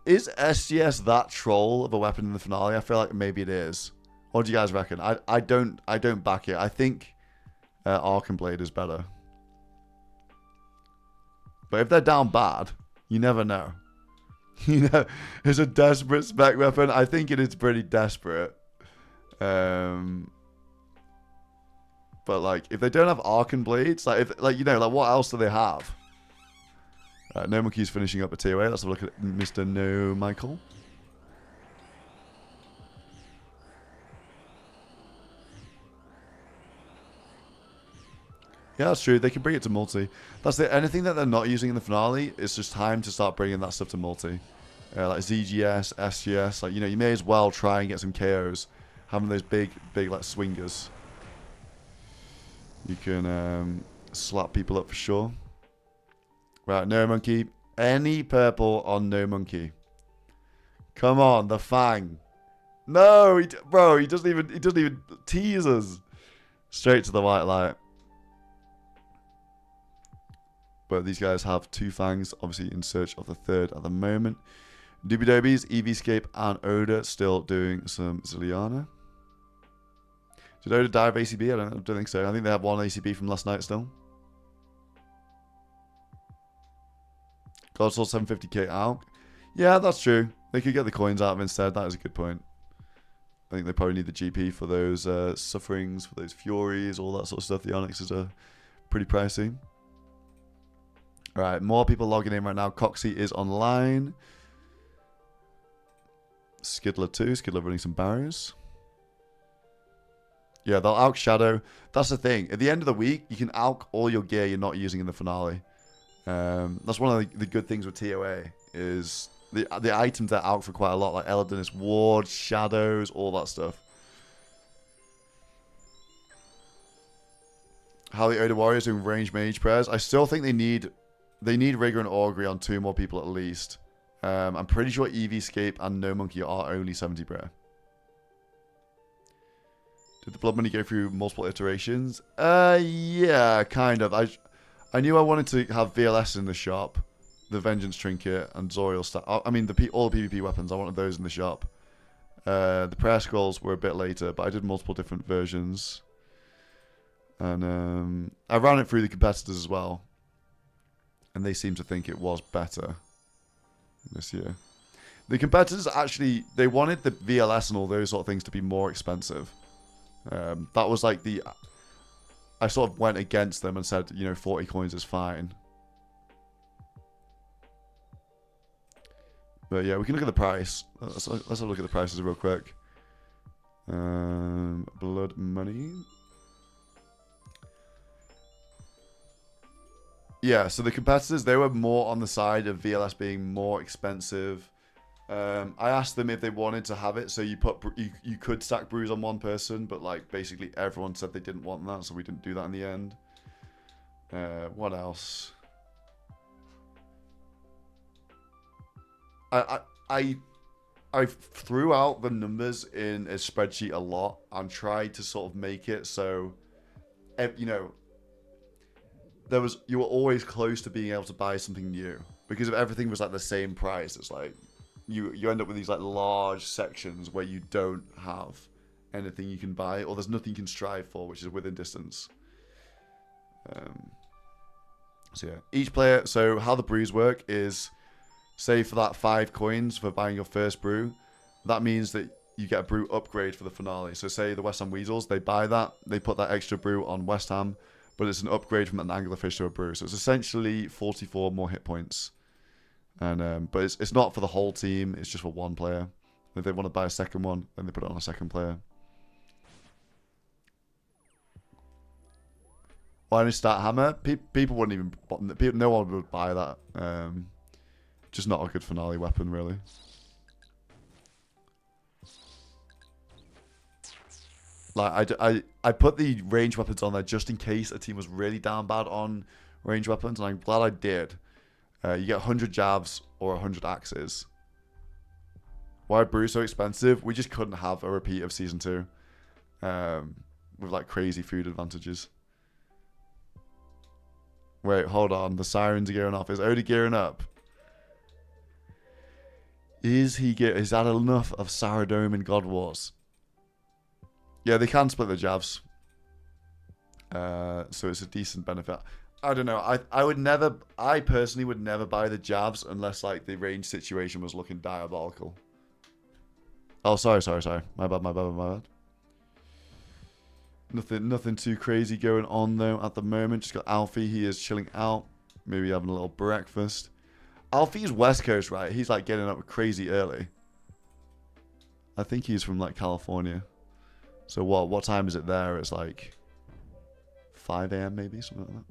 is SGS that troll of a weapon in the finale? I feel like maybe it is. What do you guys reckon? I don't back it. I think Archon Blade is better. But if they're down bad, you never know. You know, it's a desperate spec weapon. I think it is pretty desperate. But like, if they don't have Archon Blades, like what else do they have? No Monkey's finishing up a tier 8. Let's have a look at Mr. No Michael. Yeah, that's true. They can bring it to multi. That's it. Anything that they're not using in the finale, it's just time to start bringing that stuff to multi. Like ZGS, SGS. Like, you know, you may as well try and get some KOs. Having those big like swingers. You can slap people up for sure. Right, No Monkey. Any purple on No Monkey? Come on, the Fang. No, bro, he doesn't even tease us. Straight to the white light. But these guys have 2 Fangs, obviously in search of the 3rd at the moment. Doobie Dobies, EVscape, and Oda still doing some Ziliana. Did Oda die of ACB? I don't think so. I think they have 1 ACB from last night still. Godsword 750k out. Yeah, that's true. They could get the coins out of instead. That is a good point. I think they probably need the GP for those sufferings, for those furies, all that sort of stuff. The Onyxes are pretty pricey. Alright, more people logging in right now. Coxie is online. Skidler too. Skidler running some barriers. Yeah, they'll Alk Shadow. That's the thing. At the end of the week, you can Alk all your gear you're not using in the finale. That's one of the good things with TOA is the items that are out for quite a lot, like Eladinus Ward, Shadows, all that stuff. How the Oda Warriors doing range mage prayers. I still think they need Rigor and Augury on 2 more people at least. I'm pretty sure EVscape and No Monkey are only 70 prayer. Did the blood money go through multiple iterations? Yeah, kind of. I knew I wanted to have VLS in the shop, the Vengeance Trinket, and Zoriel stuff. I mean, all the PvP weapons. I wanted those in the shop. The prayer scrolls were a bit later, but I did multiple different versions. And I ran it through the competitors as well. And they seem to think it was better this year. The competitors actually, they wanted the VLS and all those sort of things to be more expensive. That was like I sort of went against them and said, you know, 40 coins is fine. But yeah, we can look at the price. Let's have a look at the prices real quick. Blood money. Yeah, so the competitors, they were more on the side of VLS being more expensive. I asked them if they wanted to have it, so you could stack brews on one person, but like basically everyone said they didn't want that, so we didn't do that in the end. What else? I threw out the numbers in a spreadsheet a lot and tried to sort of make it so, you know, you were always close to being able to buy something new, because if everything was like the same price, it's like you end up with these like large sections where you don't have anything you can buy, or there's nothing you can strive for, which is within distance. So yeah, each player. So how the brews work is, say for that 5 coins for buying your first brew, that means that you get a brew upgrade for the finale. So say the West Ham Weasels, they buy that, they put that extra brew on West Ham, but it's an upgrade from an Anglerfish to a brew. So it's essentially 44 more hit points. And but it's not for the whole team. It's just for one player. If they want to buy a second one, then they put it on a second player. Why don't you start hammer? People wouldn't even. No one would buy that. Just not a good finale weapon, really. Like I put the range weapons on there just in case a team was really down bad on range weapons, and I'm glad I did. You get 100 jabs or 100 axes. Why brew so expensive? We just couldn't have a repeat of season 2 with like crazy food advantages. Wait, hold on. The sirens are gearing off. Is Odie gearing up? Is that enough of Saradome in God Wars? Yeah, they can split the jabs. So it's a decent benefit. I don't know. I personally would never buy the jabs unless like the range situation was looking diabolical. Oh, sorry. My bad. Nothing too crazy going on though at the moment. Just got Alfie. He is chilling out. Maybe having a little breakfast. Alfie's West Coast, right? He's like getting up crazy early. I think he's from like California. So what time is it there? It's like 5 AM maybe, something like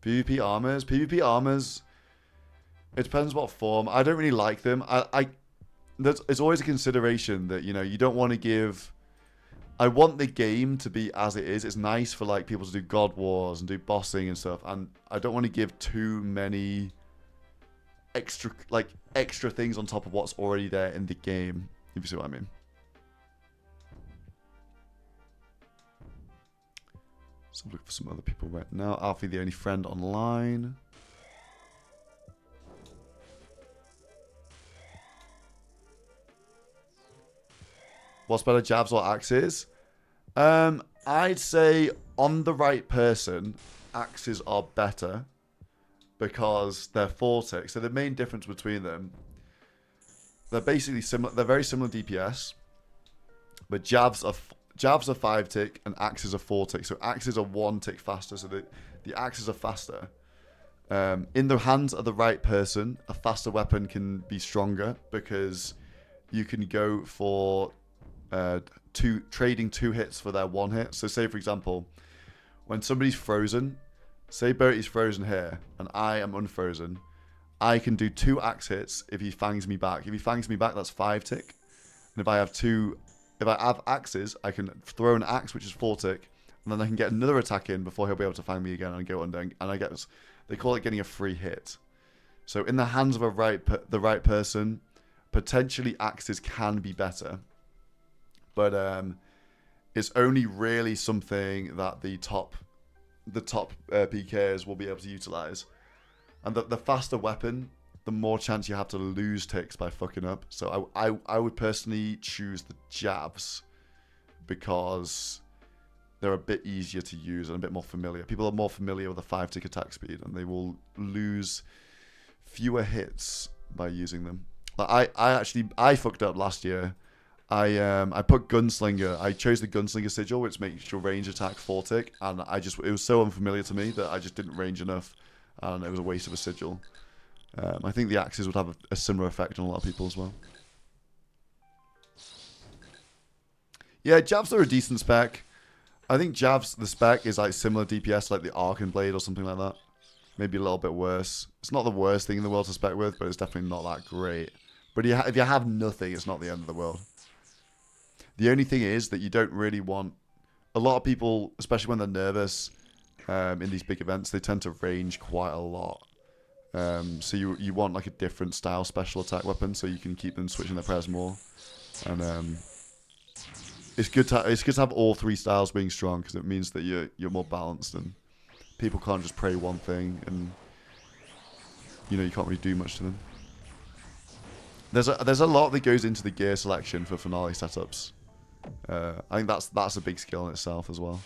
that. PvP armors. PvP armors. It depends what form. I don't really like them. It's always a consideration that, you know, you don't want to give. I want the game to be as it is. It's nice for like people to do God Wars and do bossing and stuff, and I don't want to give too many extra things on top of what's already there in the game, if you see what I mean. So look for some other people right now. Alfie, the only friend online. What's better, jabs or axes? I'd say on the right person, axes are better because they're 4 ticks. So the main difference between them, they're basically similar. They're very similar DPS, but jabs are 5 tick and axes are 4 tick. So axes are 1 tick faster. So the axes are faster. In the hands of the right person, a faster weapon can be stronger because you can go for trading 2 hits for their 1 hit. So say for example, when somebody's frozen, say Bertie's frozen here and I am unfrozen, I can do 2 axe hits if he fangs me back. If he fangs me back, that's 5 tick. And if I have axes, I can throw an axe, which is 4 tick, and then I can get another attack in before he'll be able to fang me again and go under. And I get, they call it getting a free hit. So in the hands of the right person, potentially axes can be better. But it's only really something that the top PKers will be able to utilize. And the faster weapon, the more chance you have to lose ticks by fucking up. So I would personally choose the jabs because they're a bit easier to use and a bit more familiar. People are more familiar with a 5 tick attack speed and they will lose fewer hits by using them. Like I fucked up last year. I put Gunslinger. I chose the Gunslinger sigil, which makes your range attack 4 tick, and it was so unfamiliar to me that I just didn't range enough, and it was a waste of a sigil. I think the axes would have a similar effect on a lot of people as well. Yeah, jabs are a decent spec. I think jabs, the spec is like similar DPS, like the Arcan Blade or something like that. Maybe a little bit worse. It's not the worst thing in the world to spec with, but it's definitely not that great. But if you have nothing, it's not the end of the world. The only thing is that you don't really want... A lot of people, especially when they're nervous in these big events, they tend to range quite a lot. So you want like a different style special attack weapon so you can keep them switching their prayers more. And it's good to have all 3 styles being strong because it means that you're more balanced and people can't just pray one thing and you can't really do much to them. There's a lot that goes into the gear selection for finale setups. I think that's a big skill in itself as well.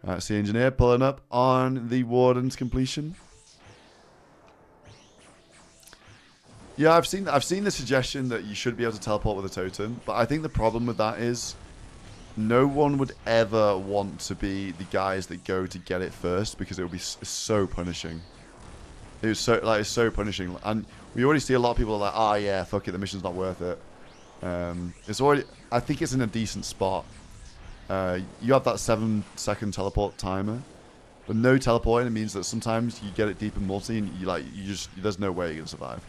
Alright, see engineer pulling up on the Warden's completion. Yeah, I've seen the suggestion that you should be able to teleport with a totem, but I think the problem with that is no one would ever want to be the guys that go to get it first because it would be so punishing. It was so like it's so punishing, and we already see a lot of people are like, oh yeah, fuck it, the mission's not worth it. It's already, I think it's in a decent spot. You have that 7-second teleport timer, but no teleporting. It means that sometimes you get it deep in multi, and there's no way you're gonna survive.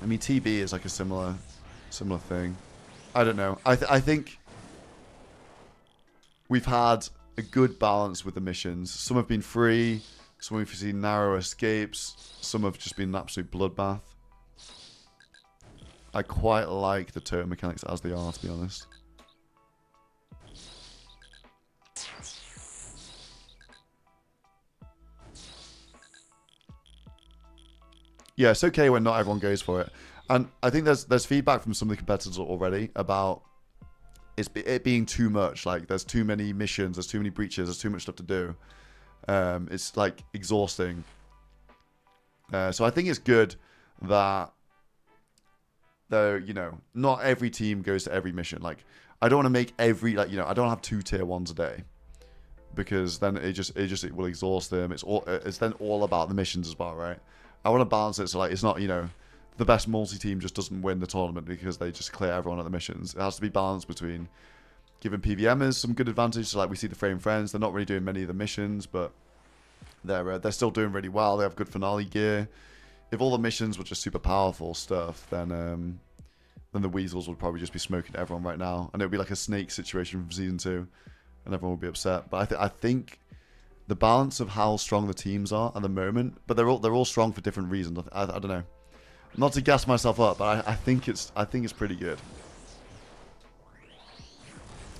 I mean, TB is like a similar thing. I don't know. I think we've had a good balance with the missions. Some have been free, some we've seen narrow escapes, some have just been an absolute bloodbath. I quite like the turn mechanics as they are, to be honest. Yeah, it's okay when not everyone goes for it. And I think there's feedback from some of the competitors already about it being too much. Like, there's too many missions, there's too many breaches, there's too much stuff to do. It's like exhausting. So I think it's good that, though, you know, not every team goes to every mission. Like, I don't want to make every, like, you know, I don't have 2 tier 1s a day, because then it will exhaust them. It's then all about the missions as well, right? I want to balance it so, like, it's not, you know, the best multi-team just doesn't win the tournament because they just clear everyone at the missions. It has to be balanced between giving PVMers some good advantage. So, like, we see the Frame Friends, they're not really doing many of the missions, but they're still doing really well. They have good finale gear. If all the missions were just super powerful stuff, then the Weasels would probably just be smoking everyone right now, and it would be like a Snake situation from Season 2, and everyone would be upset. But I think the balance of how strong the teams are at the moment, but they're all strong for different reasons. I don't know. Not to gas myself up, but I think it's pretty good.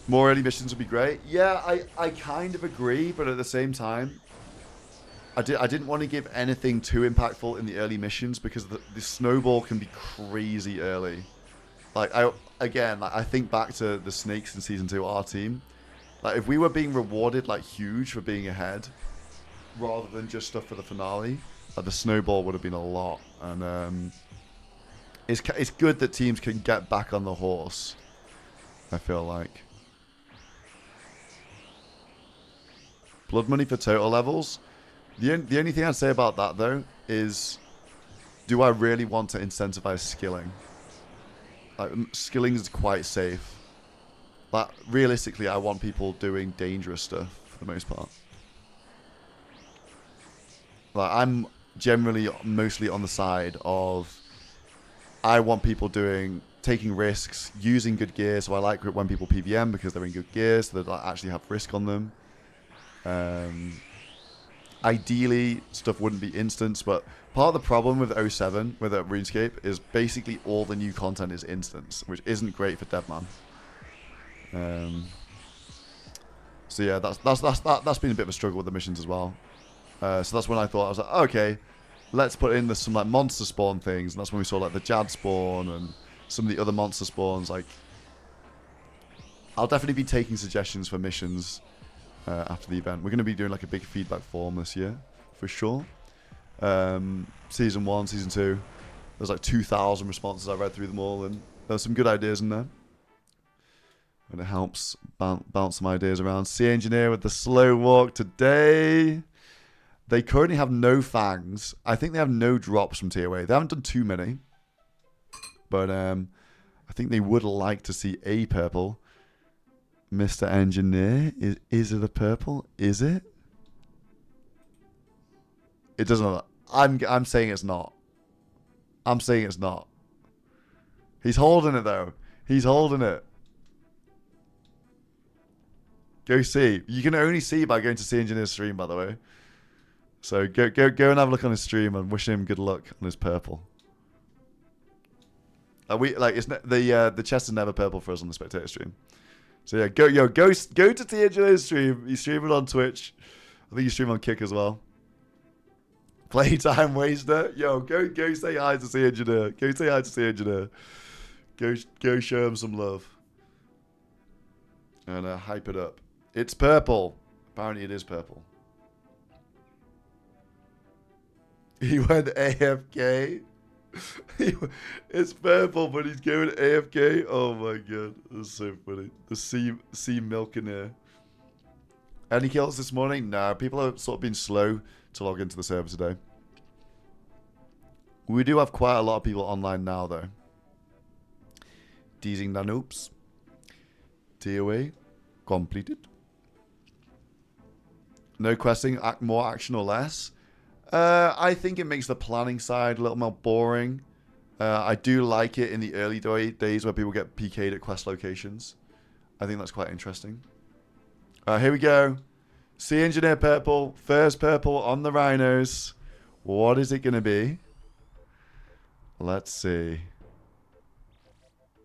More early missions would be great. Yeah, I kind of agree, but at the same time, I didn't want to give anything too impactful in the early missions, because the snowball can be crazy early. Like, I think back to the Snakes in Season 2, our team. Like, if we were being rewarded, like, huge for being ahead, rather than just stuff for the finale, the snowball would have been a lot. And it's good that teams can get back on the horse, I feel like. Blood money for total levels. The only thing I'd say about that, though, is, do I really want to incentivize skilling? Like, skilling is quite safe. But realistically, I want people doing dangerous stuff for the most part. Like, I'm generally mostly on the side of, I want people taking risks, using good gear. So I like when people PVM because they're in good gear, so they actually have risk on them. Ideally, stuff wouldn't be instants, but part of the problem with 07, with RuneScape, is basically all the new content is instants, which isn't great for Deadman. So yeah, that's been a bit of a struggle with the missions as well. So that's when I thought, I was like, okay, let's put in some like monster spawn things, and that's when we saw like the Jad spawn and some of the other monster spawns. Like, I'll definitely be taking suggestions for missions after the event. We're going to be doing like a big feedback form this year for sure. Season 1, Season 2, there's like 2,000 responses. I read through them all, and there's some good ideas in there. And it helps bounce some ideas around. Sea Engineer with the slow walk today. They currently have no fangs. I think they have no drops from TOA. They haven't done too many. But I think they would like to see a purple. Mr. Engineer, is it a purple? Is it? It doesn't. I'm saying it's not. I'm saying it's not. He's holding it though. He's holding it. Go see. You can only see by going to Sea Engineer's stream, by the way. So go and have a look on his stream and wish him good luck on his purple. The chest is never purple for us on the spectator stream. So yeah, go to Sea Engineer's stream. He's streaming on Twitch. I think he's streaming on Kick as well. Playtime waster. Yo, go say hi to Sea Engineer. Go say hi to Sea Engineer. Go show him some love. And hype it up. It's purple. Apparently it is purple. He went AFK. It's purple, but he's going AFK. Oh my god, that's so funny. The sea milking here. Any kills this morning? No, people have sort of been slow to log into the server today. We do have quite a lot of people online now, though. Teasing the noobs. TOA completed. No questing, more action or less. I think it makes the planning side a little more boring. I do like it in the early days where people get PK'd at quest locations. I think that's quite interesting. Here we go. Sea Engineer purple. First purple on the rhinos. What is it going to be? Let's see.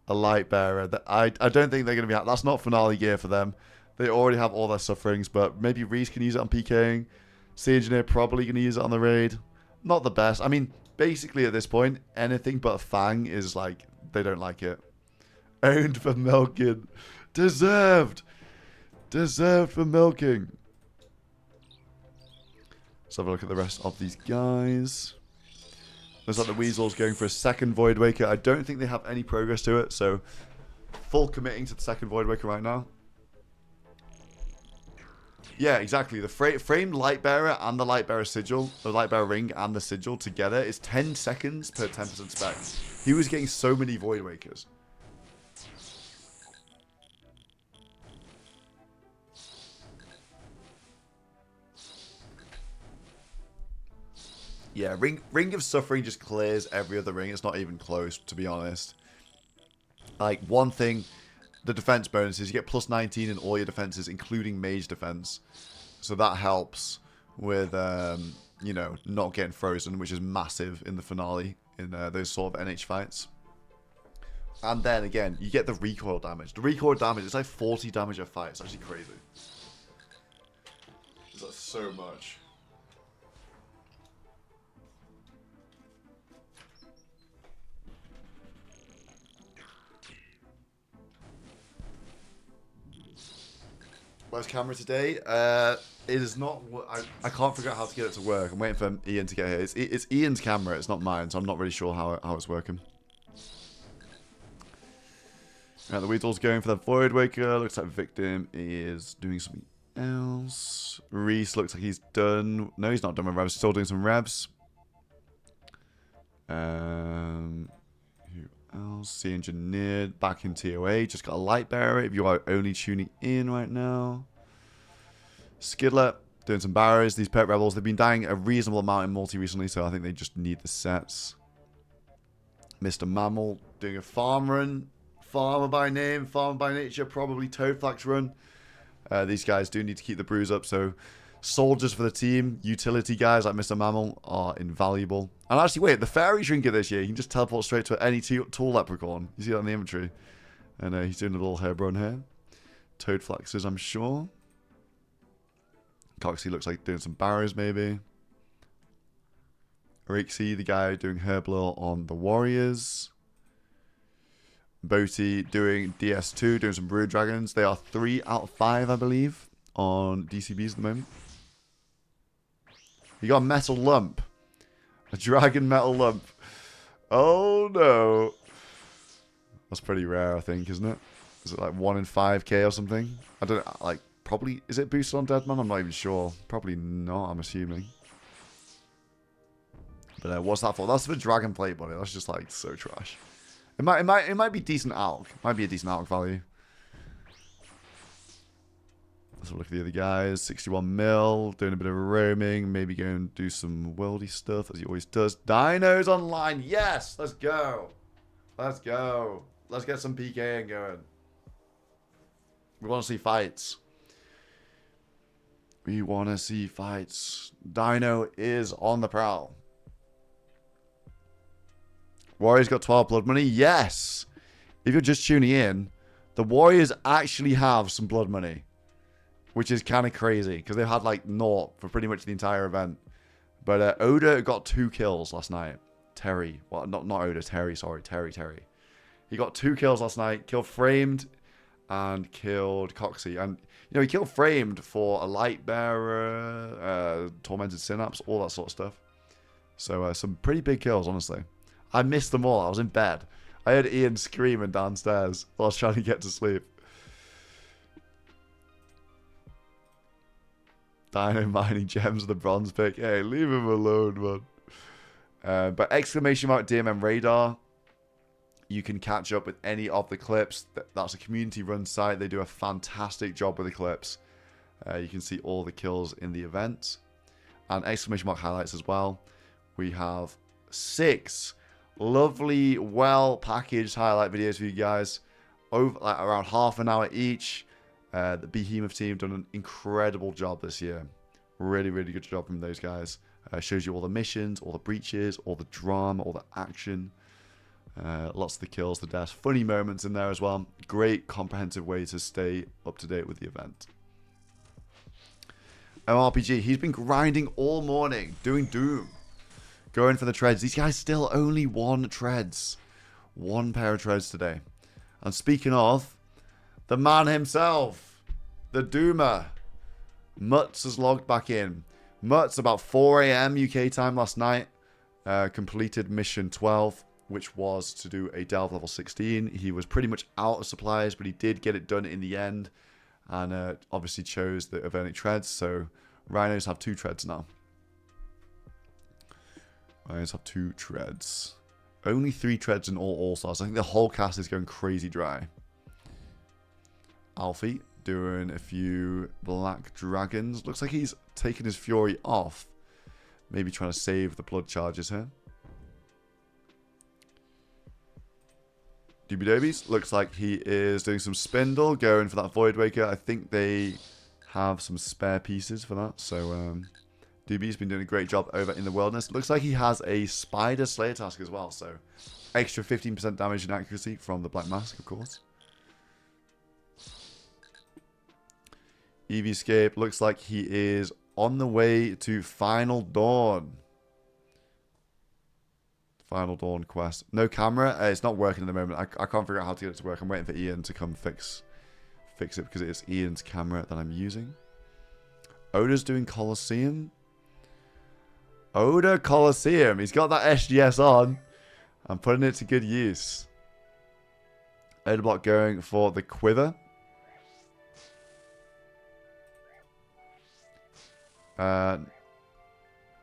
A light bearer. I don't think they're going to be... That's not finale gear for them. They already have all their sufferings, but maybe Reese can use it on PKing. Sea Engineer probably going to use it on the raid. Not the best. I mean, basically at this point, anything but a Fang is like... They don't like it. Owned for milking. Deserved. Deserved for milking. Let's have a look at the rest of these guys. Looks like the Weasel's going for a second Void Waker. I don't think they have any progress to it, so full committing to the second Void Waker right now. Yeah, exactly. The framed Lightbearer and the Lightbearer Sigil, the Lightbearer Ring and the Sigil together is 10 seconds per 10% spec. He was getting so many Void Wakers. Yeah, Ring of Suffering just clears every other ring. It's not even close, to be honest. Like, one thing, the defense bonuses, you get plus 19 in all your defenses, including mage defense. So that helps with, you know, not getting frozen, which is massive in the finale, in those sort of NH fights. And then, again, you get the recoil damage. The recoil damage is like 40 damage a fight. It's actually crazy. It's like so much. Where's camera today? It is not. I can't figure out how to get it to work. I'm waiting for Ian to get here. It's Ian's camera. It's not mine, so I'm not really sure how it's working. Right, the Weasel's going for the Void Waker. Looks like Victim is doing something else. Reese looks like he's done. No, he's not done with revs. Still doing some revs. Who else? Sea Engineered back in TOA. Just got a light bearer if you are only tuning in right now. Skidlet doing some barrows. These pet rebels, they've been dying a reasonable amount in multi recently, so I think they just need the sets. Mr. Mammal doing a farm run. Farmer by name, farmer by nature, probably Toadflax run. These guys do need to keep the brews up, so soldiers for the team, utility guys like Mr. Mammal are invaluable. And actually, wait, the fairy drinker this year, you can just teleport straight to any tool leprechaun. You see that in the inventory. And he's doing a little Herbrun here. Toadflaxes, I'm sure. Coxie looks like doing some barrows, maybe. Rixie, the guy doing Herblur on the Warriors. Boaty doing DS2, doing some Brood Dragons. They are 3 out of 5, I believe, on DCBs at the moment. You got a metal lump. A dragon metal lump. Oh no. That's pretty rare, I think, isn't it? Is it like 1 in 5k or something? I don't know, like, probably, is it boosted on Deadman? I'm not even sure. Probably not, I'm assuming. But what's that for? That's for Dragon Plate, buddy. That's just like so trash. It might be decent alc. Might be a decent alc value. Let's have a look at the other guys. 61 mil, doing a bit of roaming, maybe go and do some worldy stuff as he always does. Dinos online, yes! Let's go. Let's go. Let's get some PKing going. We want to see fights. We want to see fights. Dino is on the prowl. Warriors got 12 blood money. Yes. If you're just tuning in, the Warriors actually have some blood money, which is kind of crazy because they've had like 0 for pretty much the entire event. But Oda got 2 kills last night. Terry. Well, not Oda. Terry. Sorry. Terry. He got 2 kills last night. Killed Framed and killed Coxie. And, you know, he killed Framed for a light bearer, tormented synapse, all that sort of stuff. So some pretty big kills, honestly. I missed them all. I was in bed. I heard Ian screaming downstairs while I was trying to get to sleep. Dino mining gems of the bronze pick. Hey, leave him alone, man. But exclamation mark DMM radar. You can catch up with any of the clips. That's a community-run site. They do a fantastic job with the clips. You can see all the kills in the event. And exclamation mark highlights as well. We have 6 lovely, well-packaged highlight videos for you guys. Over like around half an hour each. The Behemoth team have done an incredible job this year. Really, really good job from those guys. Shows you all the missions, all the breaches, all the drama, all the action. Lots of the kills, the deaths, funny moments in there as well. Great comprehensive way to stay up to date with the event. MRPG, he's been grinding all morning, doing Doom. Going for the treads. These guys still only 1 treads. 1 pair of treads today. And speaking of, the man himself, the Doomer, Mutz has logged back in. Mutz, about 4 AM UK time last night, completed mission 12. Which was to do a delve level 16. He was pretty much out of supplies, but he did get it done in the end. And obviously chose the Avernic treads. So Rhinos have 2 treads now. Rhinos have 2 treads. Only 3 treads in all All-Stars. I think the whole cast is going crazy dry. Alfie doing a few Black Dragons. Looks like he's taken his Fury off. Maybe trying to save the blood charges here. Doobie looks like he is doing some Spindle, going for that Void Waker. I think they have some spare pieces for that. So Doobie's been doing a great job over in the wilderness. Looks like he has a Spider Slayer task as well. So extra 15% damage and accuracy from the Black Mask, of course. Escape looks like he is on the way to Final Dawn. Final Dawn quest. No camera. It's not working at the moment. I can't figure out how to get it to work. I'm waiting for Ian to come fix it because it's Ian's camera that I'm using. Oda's doing Colosseum. Oda Colosseum. He's got that SGS on. I'm putting it to good use. Odablock going for the Quiver.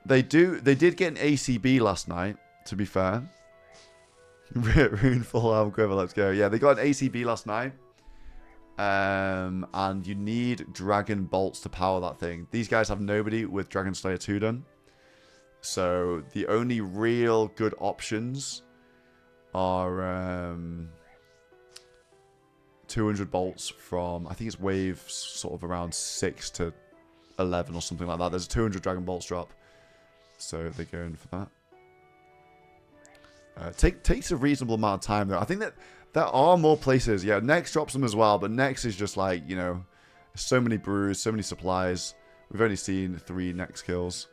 They did get an ACB last night. To be fair. Rune full arm quiver, let's go. Yeah, they got an ACB last night. And you need Dragon Bolts to power that thing. These guys have nobody with Dragon Slayer 2 done. So the only real good options are 200 bolts from, I think it's wave sort of around 6 to 11 or something like that. There's a 200 Dragon Bolts drop. So they're going for that. Takes a reasonable amount of time though. I think that there are more places. Yeah, Nex drops them as well, but Nex is just like, you know, so many brews, so many supplies. We've only seen 3 Nex kills.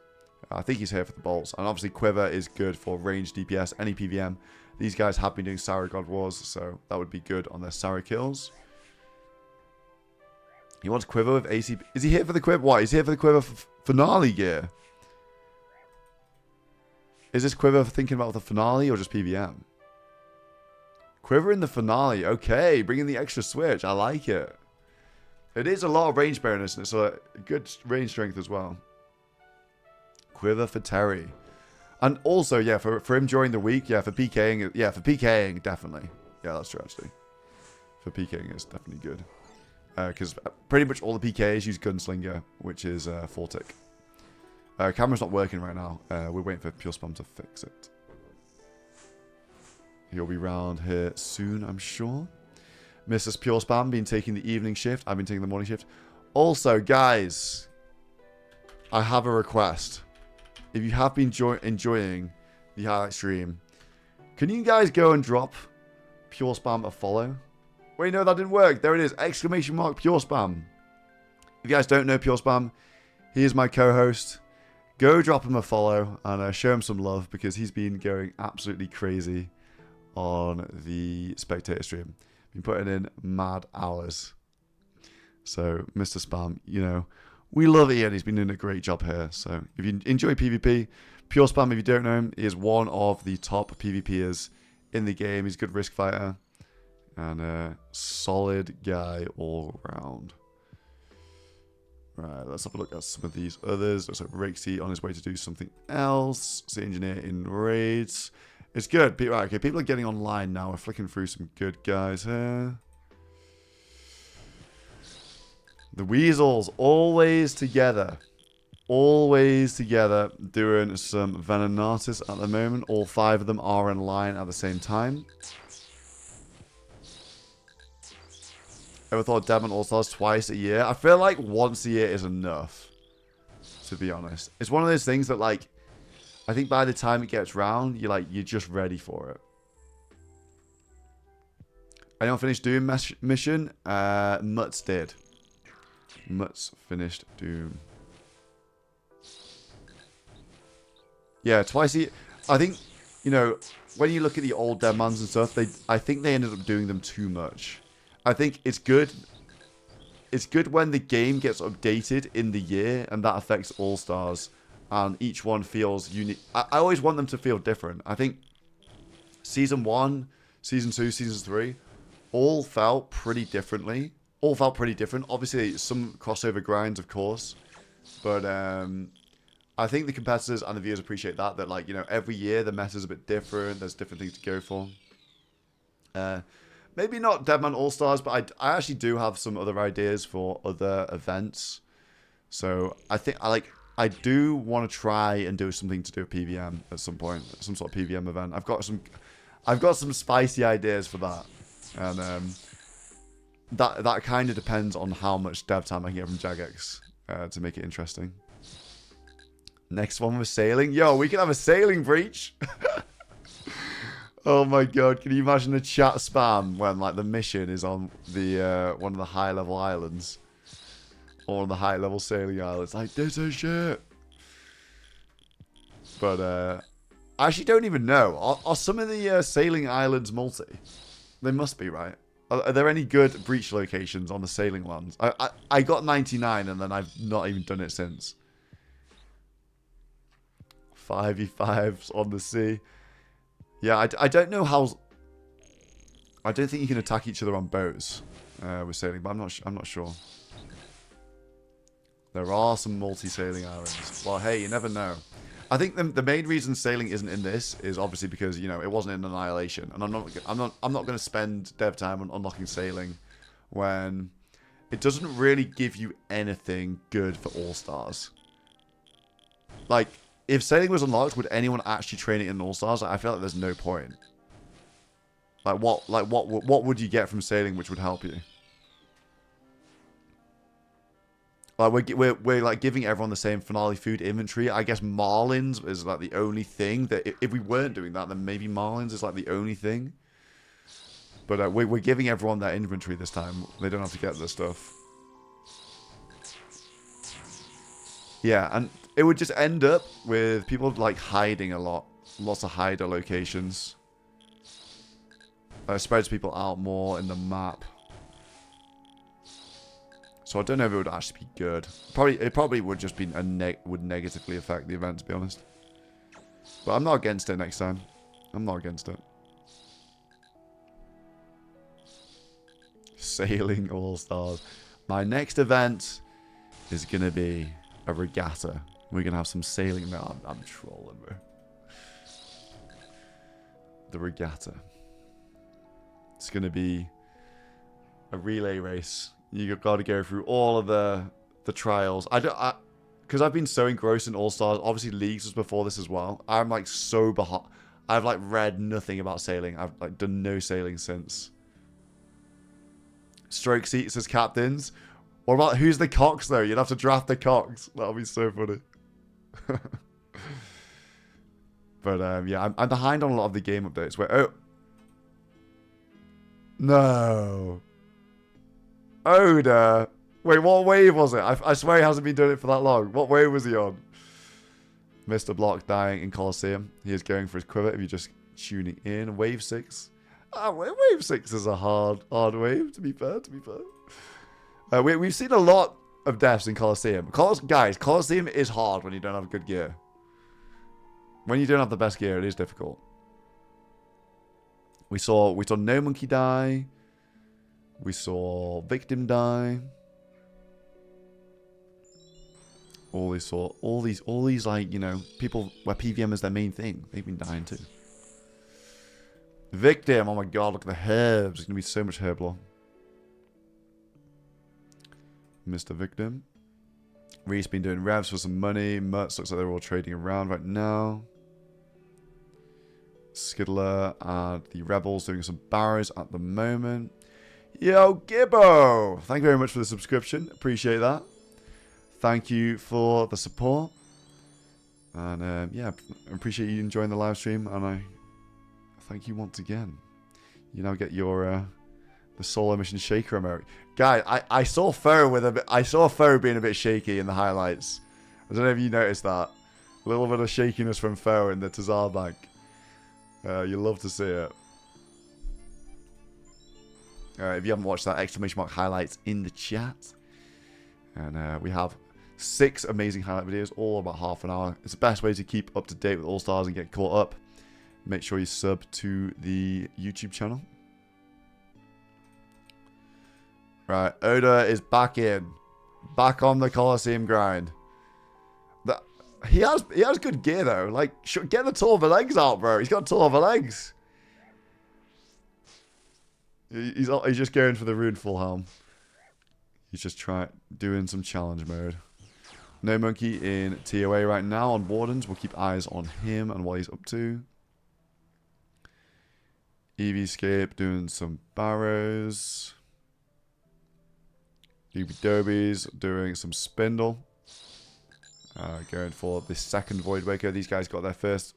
I think he's here for the bolts. And obviously Quiver is good for range DPS, any PVM. These guys have been doing Sarah God Wars, so that would be good on their Sarah kills. He wants Quiver with ACB. Is he here for the Quiver? What? He's here for the Quiver finale gear? Is this Quiver thinking about the finale or just PVM? Quiver in the finale. Okay, bringing the extra switch. I like it. It is a lot of range bonus, and it's a good range strength as well. Quiver for Terry. And also, yeah, for him during the week, yeah, for PKing, definitely. Yeah, that's true, actually. For PKing, it's definitely good. Because pretty much all the PKs use Gunslinger, which is 4-tick. Camera's not working right now. We're waiting for PureSpam to fix it. He'll be round here soon, I'm sure. Mrs. PureSpam been taking the evening shift. I've been taking the morning shift. Also, guys, I have a request. If you have been enjoying the highlight stream, can you guys go and drop PureSpam a follow? Wait, no, that didn't work. There it is. Exclamation mark PureSpam. If you guys don't know PureSpam, he is my co-host. Go drop him a follow and show him some love because he's been going absolutely crazy on the spectator stream. Been putting in mad hours. So, Mr. Spam, you know, we love Ian. He's been doing a great job here. So, if you enjoy PvP, PureSpam, if you don't know him, is one of the top PvPers in the game. He's a good risk fighter and a solid guy all around. Right, let's have a look at some of these others. Looks like Rakesy on his way to do something else. Sea Engineer in raids. It's good. Right, okay, people are getting online now. We're flicking through some good guys here. The Weasels, always together. Always together, doing some Venenatis at the moment. All 5 of them are in line at the same time. Ever thought Deadman All Stars twice a year? I feel like once a year is enough, to be honest. It's one of those things that, like, I think by the time it gets round, you're just ready for it. I don't finish Doom mission. Mutz did. Mutz finished Doom. Yeah, twice a year. I think, you know, when you look at the old Deadmans and stuff, I think they ended up doing them too much. I think it's good. It's good when the game gets updated in the year, and that affects All Stars, and each one feels unique. I always want them to feel different. I think Season 1, Season 2, Season 3, all felt pretty differently. All felt pretty different. Obviously, some crossover grinds, of course, but I think the competitors and the viewers appreciate that, like, you know, every year the meta's a bit different. There's different things to go for. Maybe not Deadman All Stars, but I actually do have some other ideas for other events. So I think I do want to try and do something to do with PVM at some point, some sort of PVM event. I've got some spicy ideas for that, and that kind of depends on how much dev time I can get from Jagex to make it interesting. Next one was sailing. Yo, we can have a sailing breach. Oh my god, can you imagine the chat spam when, like, the mission is on the one of the high level islands, or one of the high level sailing islands? Like, this is shit. But I actually don't even know. Are some of the sailing islands multi? They must be, right? Are there any good breach locations on the sailing lands? I got 99 and then I've not even done it since. 5v5s on the sea. Yeah, I don't know how. I don't think you can attack each other on boats with sailing, but I'm not sure. There are some multi-sailing islands. Well, hey, you never know. I think the main reason sailing isn't in this is obviously because, you know, it wasn't in Annihilation, and I'm not going to spend dev time on unlocking sailing when it doesn't really give you anything good for All Stars. Like, if sailing was unlocked, would anyone actually train it in All Stars? I feel like there's no point. What would you get from sailing which would help you? Like, we're like giving everyone the same finale food inventory. I guess Marlins is like the only thing that if we weren't doing that, then maybe Marlins is like the only thing. But we're giving everyone that inventory this time. They don't have to get this stuff. Yeah, and it would just end up with people, like, hiding a lot. Lots of hider locations. Spreads people out more in the map. So I don't know if it would actually be good. It probably would just be would negatively affect the event, to be honest. But I'm not against it next time. I'm not against it. Sailing All Stars. My next event is gonna be a regatta. We're gonna have some sailing. No, I'm trolling, bro. The regatta. It's gonna be a relay race. You've got to go through all of the trials. Because I've been so engrossed in All Stars. Obviously, Leagues was before this as well. I'm like so behind. I've like read nothing about sailing. I've like done no sailing since. Stroke seats as captains. What about who's the cocks though? You'd have to draft the cocks. That'll be so funny. But yeah, I'm behind on a lot of the game updates. No. Oda. Wait, what wave was it? I swear he hasn't been doing it for that long. What wave was he on? Mr. Block dying in Colosseum. He is going for his quiver if you're just tuning in. Wave 6. Wave 6 is a hard wave, to be fair. We've seen a lot of deaths in Colosseum. Guys, Colosseum is hard when you don't have good gear. When you don't have the best gear, it is difficult. We saw No Monkey die. We saw Victim die. All these like, you know, people where PVM is their main thing. They've been dying too. Victim, oh my god, look at the herbs. There's gonna be so much herb lore. Mr. Victim. Reese been doing revs for some money. Mutz looks like they're all trading around right now. Skiddler and the Rebels doing some barrows at the moment. Yo, Gibbo! Thank you very much for the subscription. Appreciate that. Thank you for the support. And yeah, I appreciate you enjoying the live stream. And I thank you once again. You now get your the SoloMission shaker emote. Guy, I saw Foe with a bit. I saw Foe being a bit shaky in the highlights. I don't know if you noticed that. A little bit of shakiness from Foe in the Tazar bank. You love to see it. If you haven't watched that, exclamation mark highlights in the chat. And we have 6 amazing highlight videos, all about half an hour. It's the best way to keep up to date with All Stars and get caught up. Make sure you sub to the YouTube channel. Right, Oda is back in. Back on the Coliseum grind. He has good gear though. Like, get the taller legs out, bro. He's got taller legs. He's just going for the rune full helm. He's just doing some challenge mode. No Monkey in TOA right now on Wardens. We'll keep eyes on him and what he's up to. EVScape doing some barrows. Dobies doing some spindle. Going for the second Void Waker. These guys got their first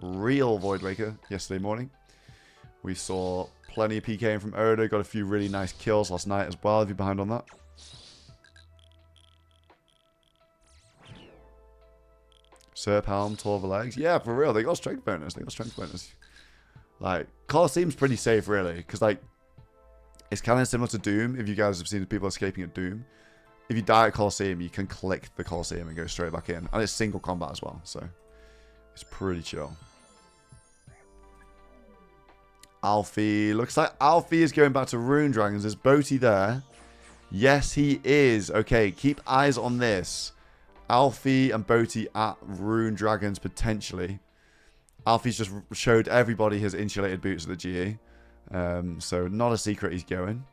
real Void Waker yesterday morning. We saw plenty of PKing from Oda. Got a few really nice kills last night as well, if you're behind on that. Serp Helm, taller legs. Yeah, for real. They got strength bonus. Like, Coliseum's pretty safe, really. Because, like, it's kind of similar to Doom. If you guys have seen the people escaping at Doom. If you die at Coliseum, you can click the Coliseum and go straight back in. And it's single combat as well. So, it's pretty chill. Alfie. Looks like Alfie is going back to Rune Dragons. Is Boaty there? Yes, he is. Okay, keep eyes on this. Alfie and Boaty at Rune Dragons, potentially. Alfie's just showed everybody his insulated boots at the GE. So, not a secret he's going.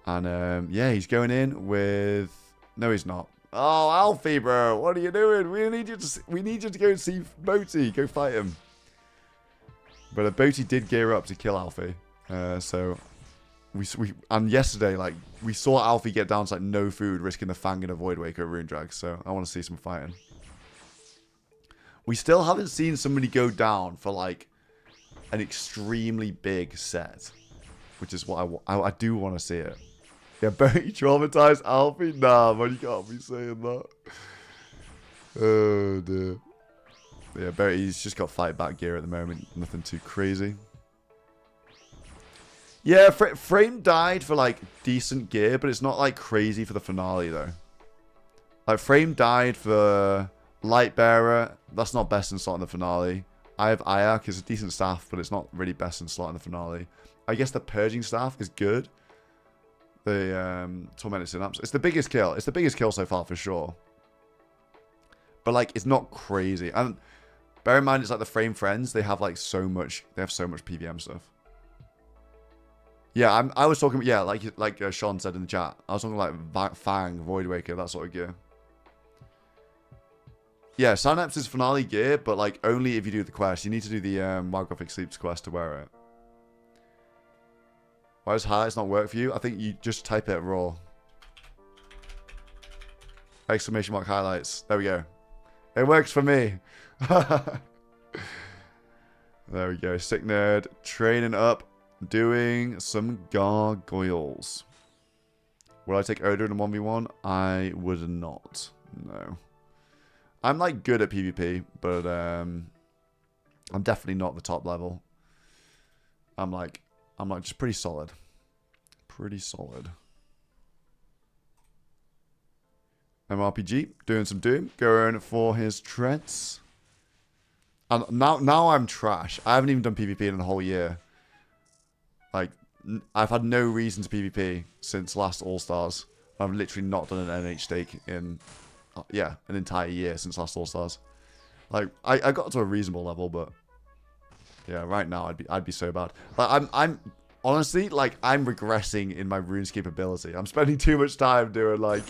And, yeah, he's going in with... No, he's not. Oh, Alfie, bro. What are you doing? We need you to go and see Boaty. Go fight him. But Boaty did gear up to kill Alfie. So, and yesterday, like, we saw Alfie get down to, like, no food, risking the Fang and a Void Waker at Rune Drag. So, I want to see some fighting. We still haven't seen somebody go down for, like, an extremely big set. Which is what I do want to see it. Yeah, Boaty traumatized Alfie? Nah, man, you can't be saying that. Oh, dear. Yeah, Boaty's just got fight back gear at the moment. Nothing too crazy. Yeah, Frame died for, like, decent gear, but it's not, like, crazy for the finale, though. Like, Frame died for Lightbearer. That's not best in slot in the finale. I have Ayak. It's a decent staff, but it's not really best in slot in the finale. I guess the Purging Staff is good. The Tormented Synapse. It's the biggest kill. It's the biggest kill so far, for sure. But, like, it's not crazy. And bear in mind, it's like the Frame Friends. They have, like, so much... They have so much PVM stuff. Yeah, I was talking... Yeah, like Sean said in the chat. I was talking, like, Fang, Void Waker, that sort of gear. Yeah, Synapse is finale gear, but, like, only if you do the quest. You need to do the Wild Gothic Sleeps quest to wear it. Why does highlights not work for you? I think you just type it raw. Exclamation mark highlights. There we go. It works for me. There we go. Sick Nerd. Training up. Doing some gargoyles. Would I take Oda in a 1v1? I would not. No. I'm, like, good at PvP, but I'm definitely not the top level. I'm like just pretty solid. Pretty solid. MRPG, doing some Doom, going for his treads. And now I'm trash. I haven't even done PvP in a whole year. Like, I've had no reason to PvP since last All Stars. I've literally not done an NH stake in, yeah, an entire year since last All Stars. Like, I got to a reasonable level, but yeah, right now I'd be so bad. Like, I'm honestly, like, I'm regressing in my RuneScape ability. I'm spending too much time doing like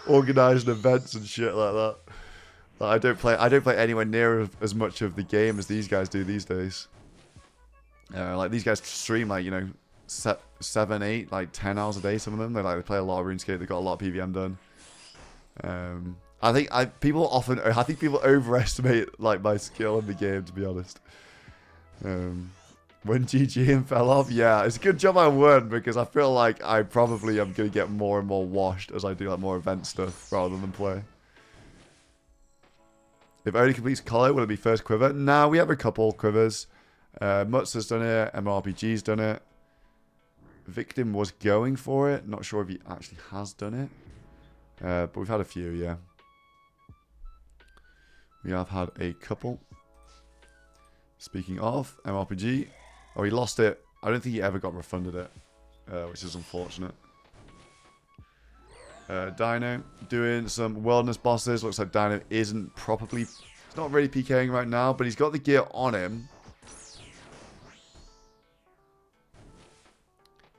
organizing events and shit like that. Like, I don't play anywhere near as much of the game as these guys do these days. Like, these guys stream like, you know, 7, 8, like 10 hours a day. Some of them they play a lot of RuneScape. They got a lot of PVM done. I think people overestimate like my skill in the game, to be honest. When GG and fell off, yeah, it's a good job I won, because I feel like I probably am gonna get more and more washed as I do like more event stuff rather than play. If only completes Collar, will it be first quiver? Nah, we have a couple quivers. Mutz has done it, MRPG's done it. Victim was going for it, not sure if he actually has done it. But we've had a few, yeah. We have had a couple. Speaking of MRPG, oh, he lost it. I don't think he ever got refunded it, which is unfortunate. Dino doing some wilderness bosses. Looks like Dino isn't properly, he's not really PKing right now, but he's got the gear on him.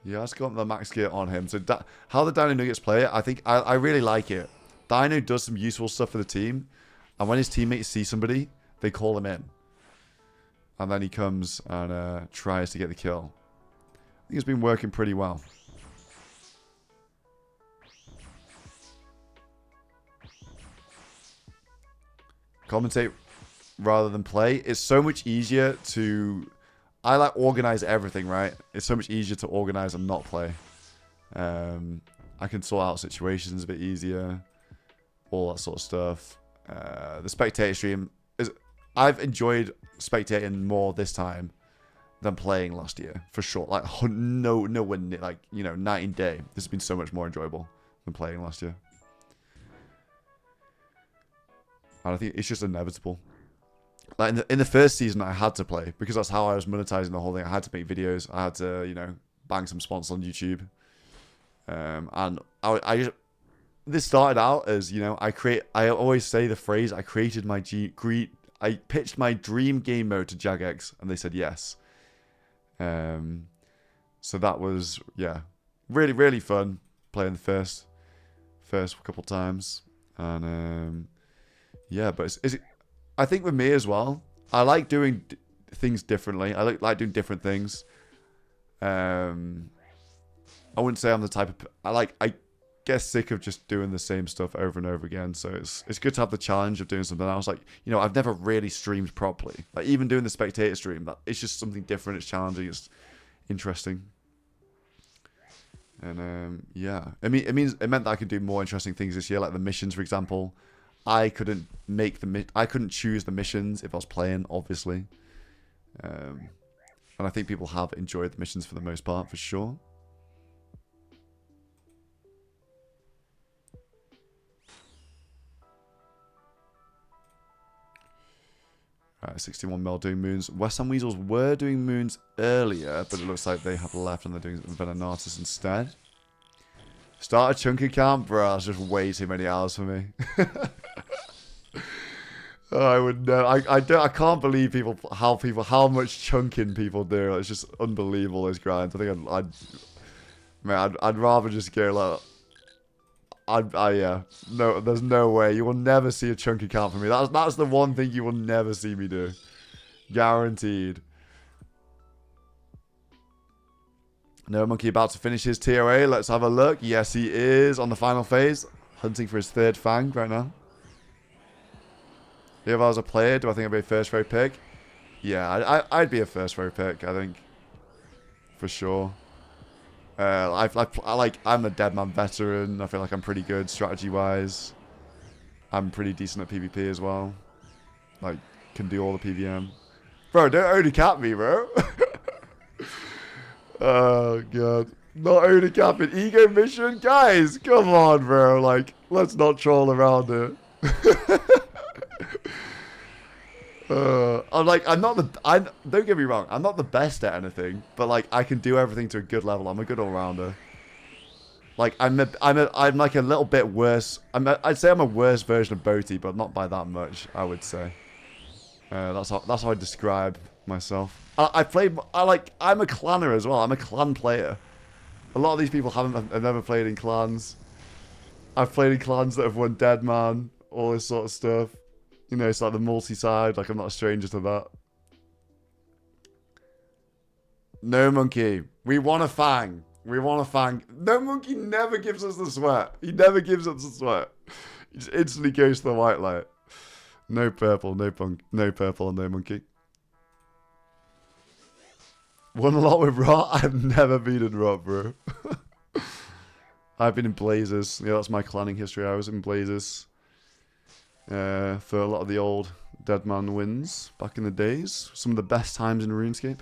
Yeah, it's got the max gear on him. So how the Dino Nuggets play it, I think I really like it. Dino does some useful stuff for the team, and when his teammates see somebody, they call him in. And then he comes and tries to get the kill. I think it's been working pretty well. Commentate rather than play. It's so much easier to... I like organize everything, right? It's so much easier to organize and not play. I can sort out situations a bit easier. All that sort of stuff. The spectator stream is... I've enjoyed spectating more this time than playing last year, for sure. Like, no one, like, you know, night and day. This has been so much more enjoyable than playing last year. And I think it's just inevitable. Like, in the first season, I had to play, because that's how I was monetizing the whole thing. I had to make videos. I had to, you know, bang some sponsors on YouTube. And I just... This started out as, you know, I always say the phrase, I created my I pitched my dream game mode to Jagex, and they said yes. So that was, yeah, really, really fun playing the first couple times. And, yeah, but I think with me as well, I like doing things differently. I like doing different things. I wouldn't say I'm the type of... I get sick of just doing the same stuff over and over again, so it's good to have the challenge of doing something else. Like, you know, I've never really streamed properly. Like, even doing the spectator stream, it's just something different. It's challenging. It's interesting. And yeah, it meant that I could do more interesting things this year, like the missions, for example. I couldn't choose the missions if I was playing, obviously. And I think people have enjoyed the missions for the most part, for sure. Right, 61 mil doing moons. West Ham Weasels were doing moons earlier, but it looks like they have left and they're doing Venenatus instead. Start a chunk account? Bro, that's just way too many hours for me. Oh, I would know. I can't believe how much chunking people do. It's just unbelievable, those grinds. I think I'd rather just go like... yeah. No, there's no way. You will never see a chunky count from me. That's the one thing you will never see me do. Guaranteed. No Monkey about to finish his TOA. Let's have a look. Yes, he is on the final phase. Hunting for his third fang right now. If I was a player, do I think I'd be a first row pick? Yeah, I'd be a first row pick, I think. For sure. I'm a Deadman veteran. I feel like I'm pretty good strategy-wise. I'm pretty decent at PvP as well. Like, can do all the PVM. Bro, don't only cap me, bro. Oh, God. Not only capping. Ego mission? Guys, come on, bro. Like, let's not troll around it. Don't get me wrong, I'm not the best at anything, but like I can do everything to a good level. I'm a good all-rounder. Like I'm like a little bit worse. I'd say I'm a worse version of Boaty, but not by that much. I would say. That's how I describe myself. I'm a clanner as well. I'm a clan player. A lot of these people have never played in clans. I've played in clans that have won Deadman, all this sort of stuff. You know, it's like the multi-side. Like I'm not a stranger to that. No Monkey, we want a fang. We want a fang. No Monkey never gives us the sweat. He never gives us the sweat. He just instantly goes to the white light. No purple, no purple on No Monkey. Won a lot with Rot. I've never been in Rot, bro. I've been in Blazers. Yeah, that's my clanning history. I was in Blazers for a lot of the old Deadman wins back in the days. Some of the best times in RuneScape.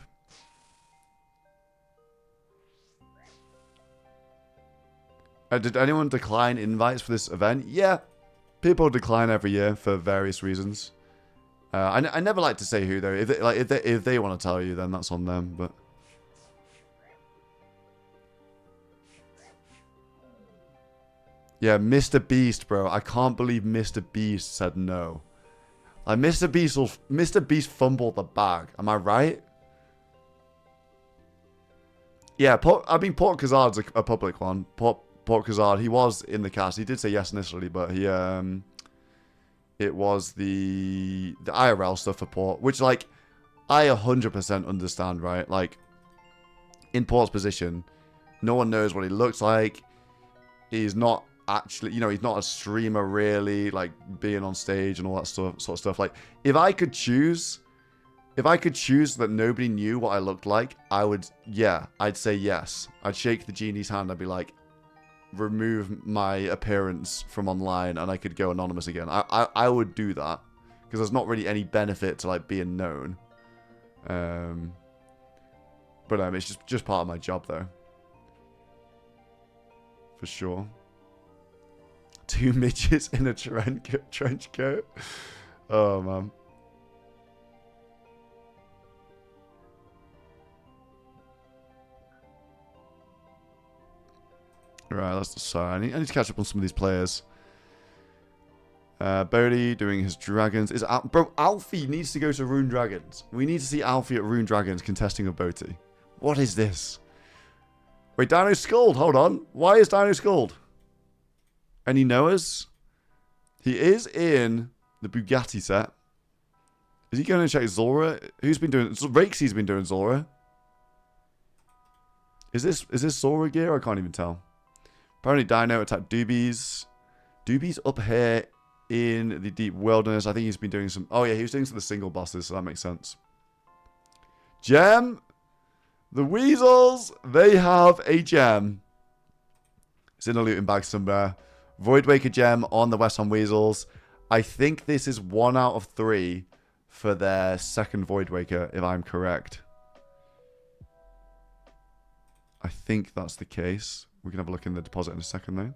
Did anyone decline invites for this event? Yeah, people decline every year for various reasons. I never like to say who though. If they want to tell you, then that's on them. But yeah, Mr. Beast, bro. I can't believe Mr. Beast said no. Like Mr. Beast fumbled the bag. Am I right? Yeah, I mean Port Khazard's a public one. Port Khazard, he was in the cast. He did say yes initially, but he it was the IRL stuff for Port, which like I 100% understand, right? Like in Port's position, no one knows what he looks like. He's not actually, you know, he's not a streamer really, like being on stage and all that sort of stuff. Like if I could choose that nobody knew what I looked like, I'd say yes. I'd shake the genie's hand. I'd be like, remove my appearance from online and I could go anonymous again. I would do that because there's not really any benefit to like being known. But it's just part of my job though. For sure. 2 midgets in a trench coat. Oh man. Right, sorry. I need to catch up on some of these players. Bodhi doing his dragons. Bro, Alfie needs to go to Rune Dragons. We need to see Alfie at Rune Dragons contesting with Bodhi. What is this? Wait, Dino Scold. Hold on. Why is Dino Scold? Any knowers? He is in the Bugatti set. Is he going to check Zora? Who's been doing... Rakesy's been doing Zora. Is this Zora gear? I can't even tell. Apparently Dino attacked Doobies. Doobies up here in the deep wilderness. I think he's been doing some... Oh yeah, he was doing some of the single bosses, so that makes sense. Gem. The Weasels. They have a gem. It's in a looting bag somewhere. Voidwaker gem on the West Ham Weasels. I think this is 1 out of 3 for their second Voidwaker, if I'm correct. I think that's the case. We can have a look in the deposit in a second, though.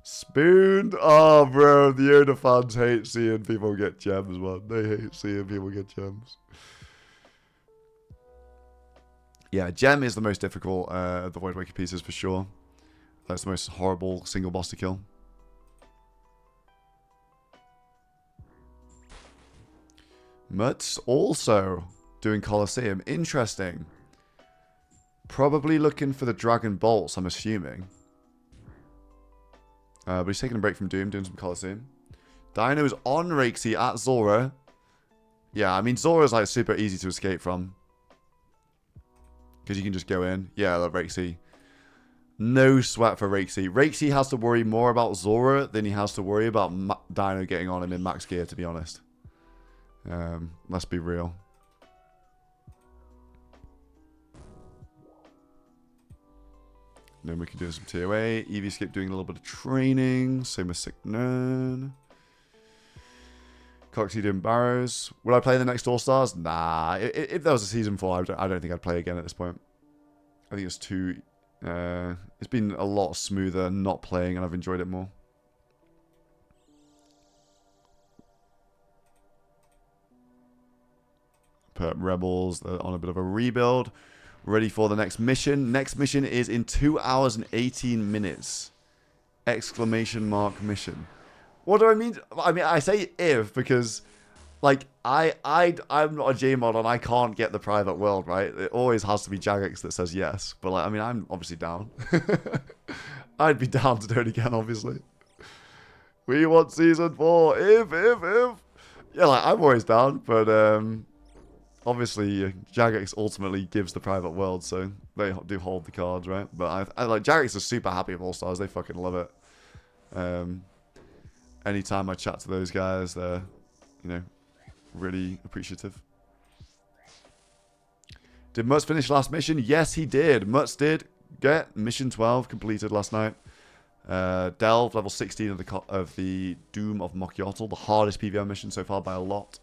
Spoon. Oh, bro. The Yoda fans hate seeing people get gems, man. They hate seeing people get gems. Yeah, gem is the most difficult of the Voidwaker pieces, for sure. That's the most horrible single boss to kill. Mutz also doing Colosseum. Interesting. Probably looking for the Dragon Bolts, I'm assuming. But he's taking a break from Doom, doing some Colosseum. Dino's on Rakesy at Zora. Yeah, I mean, Zora's like super easy to escape from. Because you can just go in. Yeah, look, Rakesy. No sweat for Rakesy. Rakesy has to worry more about Zora than he has to worry about Dino getting on him in max gear, to be honest. Let's be real. Then we can do some TOA. EV Skip doing a little bit of training. Same with Sick Nern. Coxie doing Barrows. Would I play the next All Stars? Nah. If there was a season 4, I don't think I'd play again at this point. I think it's too... it's been a lot smoother not playing, and I've enjoyed it more. Rebels, they're on a bit of a rebuild. ready for the next mission. Next mission is in 2 hours and 18 minutes. Exclamation mark mission. What do I mean? I mean, I say if because, like, I'm not a J-mod and I can't get the private world, right? It always has to be Jagex that says yes. But, like, I mean, I'm obviously down. I'd be down to do it again, obviously. We want season 4. If. Yeah, like, I'm always down, but, obviously, Jagex ultimately gives the private world, so they do hold the cards, right? But I like, Jagex is super happy with All Stars. They fucking love it. Anytime I chat to those guys, they're, you know, really appreciative. Did Mutz finish last mission? Yes, he did. Mutz did get mission 12 completed last night. Delve level 16 of the Doom of Mokyotl, the hardest PvM mission so far by a lot.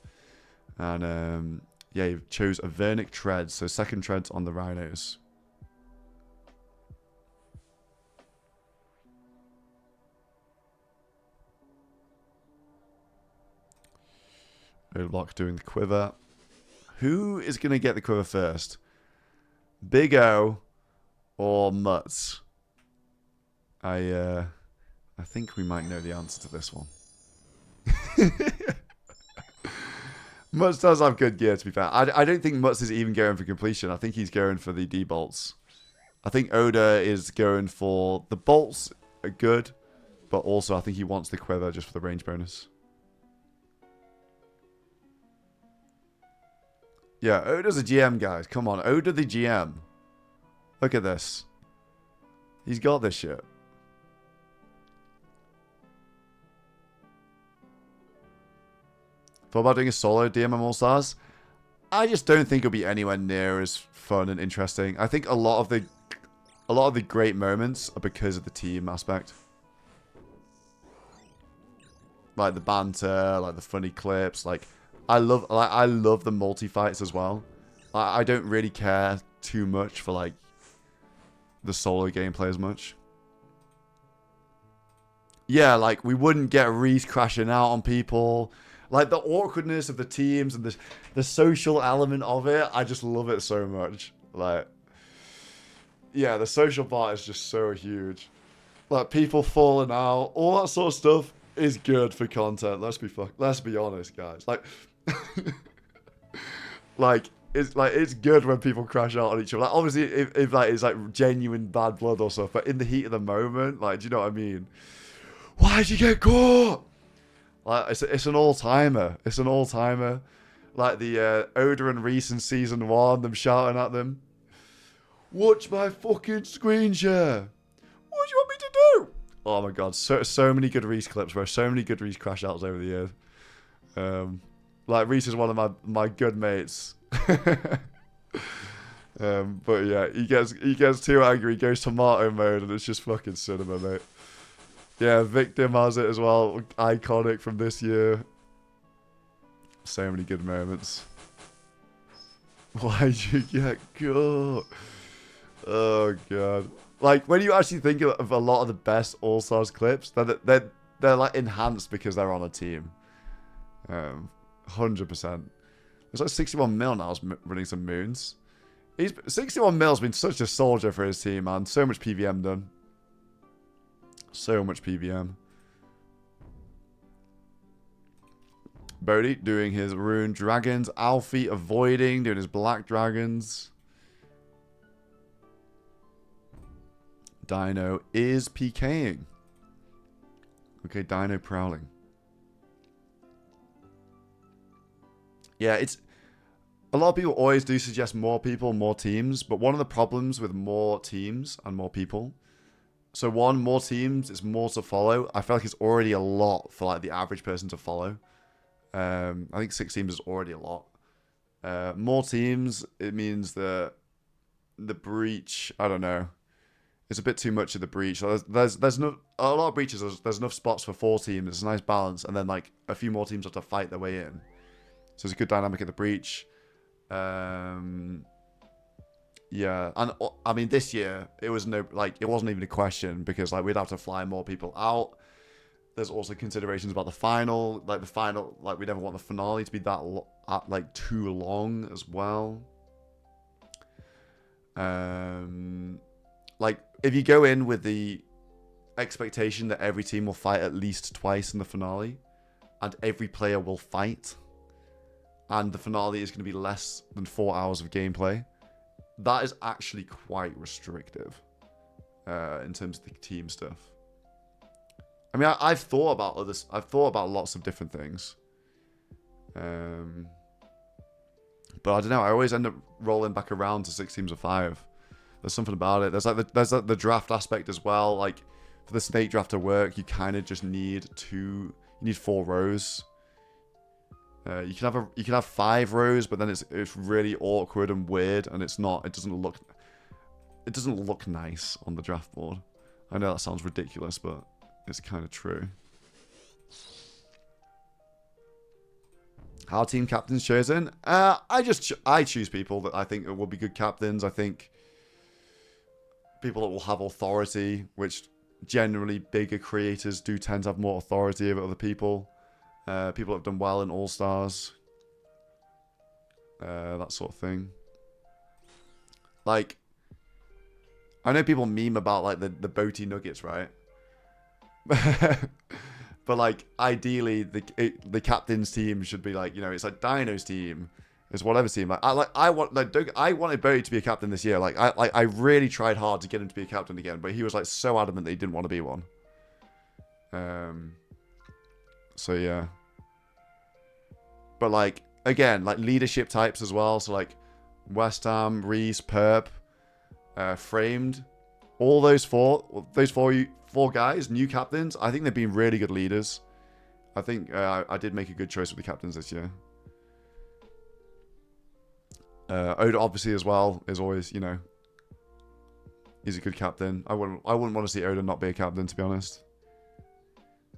And yeah, he chose a Vernic Tread, so second treads on the Rhinos. Odlock doing the quiver. Who is going to get the quiver first? Big O or Mutz? I think we might know the answer to this one. Mutz does have good gear, to be fair. I don't think Mutz is even going for completion. I think he's going for the D-bolts. I think Oda is going for the bolts are good, but also I think he wants the quiver just for the range bonus. Yeah, Oda's a GM, guys. Come on, Oda the GM. Look at this. He's got this shit. Thought about doing a solo DMM All Stars? I just don't think it'll be anywhere near as fun and interesting. I think a lot of the great moments are because of the team aspect. Like the banter, like the funny clips, like I love the multi-fights as well. I don't really care too much for like the solo gameplay as much. Yeah, like we wouldn't get Reese crashing out on people. Like the awkwardness of the teams and the social element of it, I just love it so much. Like, yeah, the social part is just so huge. Like people falling out, all that sort of stuff is good for content. Let's be honest, guys. Like, it's good when people crash out on each other. Like obviously, if like it's like genuine bad blood or stuff, but in the heat of the moment, like, do you know what I mean? Why'd you get caught? Like it's an all-timer. It's an all-timer. Like the Oda and Reese in season 1, them shouting at them. Watch my fucking screen share. What do you want me to do? Oh my god, so many good Reese clips, bro. So many good Reese crash outs over the years. Like Reese is one of my good mates. But yeah, he gets too angry, he goes tomato mode, and it's just fucking cinema, mate. Yeah, Victim has it as well. Iconic from this year. So many good moments. Why'd you get caught? Oh god. Like when you actually think of a lot of the best All Stars clips, they're like enhanced because they're on a team. 100%. It's like 61 mil now is running some moons. 61 mil's been such a soldier for his team, man. So much PVM done. So much PVM. Bodhi doing his rune dragons. Alfie avoiding, doing his black dragons. Dino is PKing. Okay, Dino prowling. Yeah, it's... A lot of people always do suggest more people, more teams, but one of the problems with more teams and more people... So one, more teams, it's more to follow. I feel like it's already a lot for like the average person to follow. I think 6 teams is already a lot. More teams, it means that the breach, I don't know. It's a bit too much of the breach. There's no, a lot of breaches, there's enough spots for 4 teams. It's a nice balance. And then like a few more teams have to fight their way in. So it's a good dynamic at the breach. Yeah, and I mean this year it was it wasn't even a question because like we'd have to fly more people out. There's also considerations about the final, like we never want the finale to be that too long as well. Like, if you go in with the expectation that every team will fight at least twice in the finale, and every player will fight, and the finale is going to be less than 4 hours of gameplay, that is actually quite restrictive in terms of the team stuff. I mean, I've thought about others. I've thought about lots of different things. But I don't know. I always end up rolling back around to 6 teams of 5. There's something about it. There's like the draft aspect as well. Like, for the snake draft to work, you kind of just need 4 rows. You can have 5 rows, but then it's really awkward and weird, and it doesn't look nice on the draft board. I know that sounds ridiculous, but it's kind of true. How team captains chosen? I choose people that I think will be good captains. I think people that will have authority, which generally bigger creators do tend to have more authority over other people. People that have done well in All Stars. That sort of thing. Like, I know people meme about like the boaty nuggets, right? But like, ideally, the captain's team should be like, you know, it's like Dino's team, it's whatever's team. Like, I wanted Boaty to be a captain this year. Like, I really tried hard to get him to be a captain again, but he was like so adamant that he didn't want to be one. So yeah. But like, again, like leadership types as well. So like West Ham, Reese, Perp, Framed, all those four guys, new captains. I think they've been really good leaders. I think I did make a good choice with the captains this year. Oda obviously as well is always, you know, he's a good captain. I wouldn't want to see Oda not be a captain, to be honest.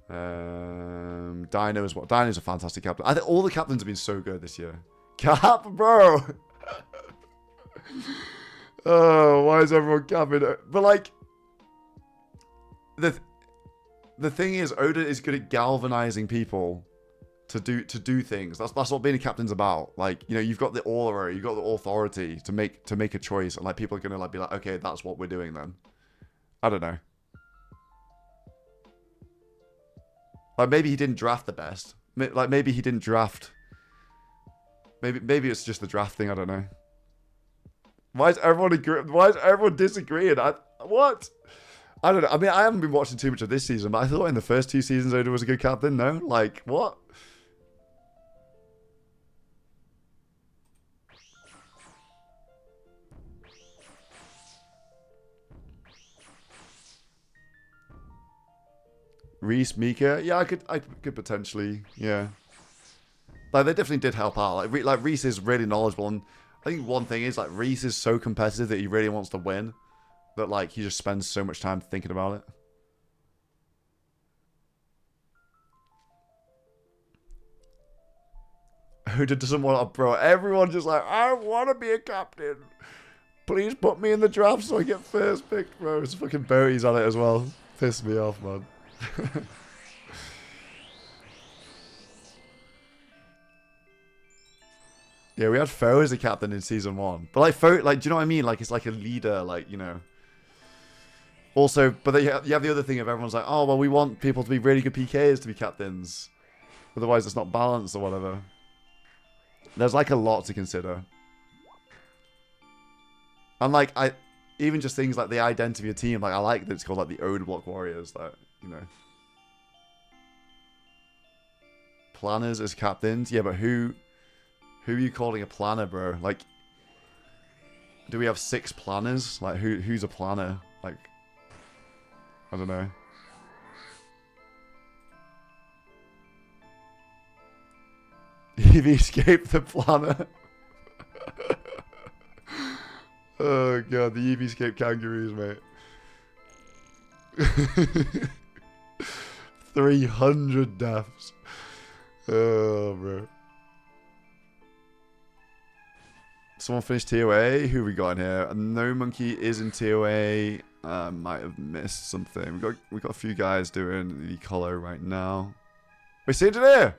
Dino as well. Dino's a fantastic captain. I think all the captains have been so good this year. Cap, bro. Oh, why is everyone capping? But like, the thing is, Oda is good at galvanizing people to do things. That's what being a captain's about. Like, you know, you've got the aura, you've got the authority to make a choice, and like people are gonna like be like, okay, that's what we're doing then. I don't know. Like, maybe he didn't draft the best. Like, maybe he didn't draft. Maybe it's just the draft thing. I don't know. Why is everyone disagreeing? What? I don't know. I mean, I haven't been watching too much of this season, but I thought in the first 2 seasons Oda was a good captain. No, like what? Reese, Mika, yeah, I could potentially, yeah. Like, they definitely did help out. Like Reese is really knowledgeable, and I think one thing is like Reese is so competitive that he really wants to win, that like he just spends so much time thinking about it. Who doesn't want to, bro? Everyone just like, I want to be a captain. Please put me in the draft so I get first pick, bro. It's fucking Boaty's on it as well. Piss me off, man. Yeah, we had Foe as a captain in season 1, but like Foe, like, do you know what I mean? Like, it's like a leader, like, you know. Also, but then you have the other thing of everyone's like, oh well, we want people to be really good PKs to be captains, otherwise it's not balanced or whatever. There's like a lot to consider, and like even just things like the identity of your team. Like, I like that it's called like the Oda Block Warriors, like, you know. Planners as captains, yeah, but who are you calling a planner, bro? Like, do we have 6 planners? Like, who's a planner? Like, I don't know. EVscape the planner. Oh god, the EVscape kangaroos, mate. 300 deaths. Oh, bro. Someone finished TOA. Who we got in here? No Monkey is in TOA. Might have missed something. We got a few guys doing the colo right now. Wait, Sea Engineer!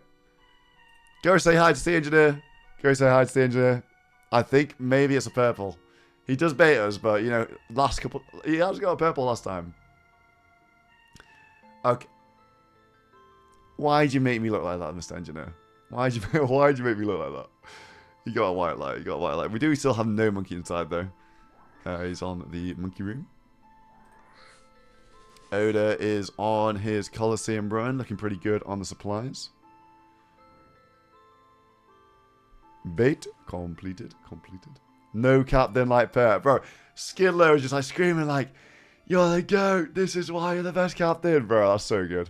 Go say hi to Sea Engineer. Go say hi to Sea Engineer. I think maybe it's a purple. He does bait us, but, you know, he has got a purple last time. Okay. Why'd you make me look like that, Mr. Engineer? Why'd you make me look like that? You got a white light. You got a white light. We do still have no monkey inside, though. He's on the monkey room. Oda is on his Coliseum run, looking pretty good on the supplies. Bait completed. No captain like Perp. Bro, Skidlow is just like screaming like, "You're the GOAT. This is why you're the best captain." Bro, that's so good.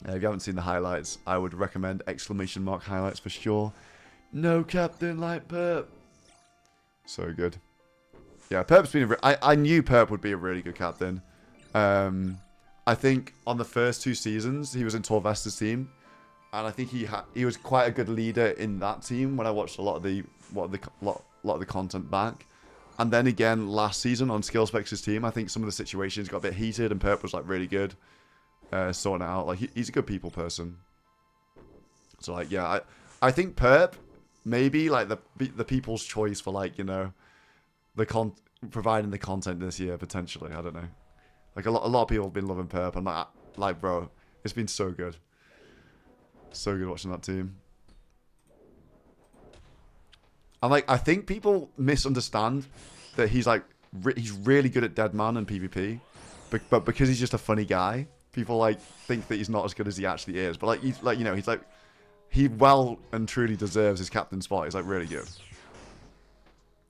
If you haven't seen the highlights, I would recommend exclamation mark highlights for sure. No captain like Perp. So good. Yeah, Perp's been I knew Perp would be a really good captain. I think on the first 2 seasons, he was in Torvesta's team. And I think he was quite a good leader in that team when I watched a lot of the content back. And then again, last season on Skillspex's team, I think some of the situations got a bit heated and Perp was like really good. Sorting it out. Like he's a good people person. So like, yeah, I think Perp maybe like the people's choice for like, you know, providing the content this year potentially. I don't know. Like a lot of people have been loving Perp and like bro, it's been so good. So good watching that team. And like I think people misunderstand that he's like he's really good at Deadman and PvP, but because he's just a funny guy, people like think that he's not as good as he actually is. But like he's like, you know, he well and truly deserves his captain spot. He's like really good.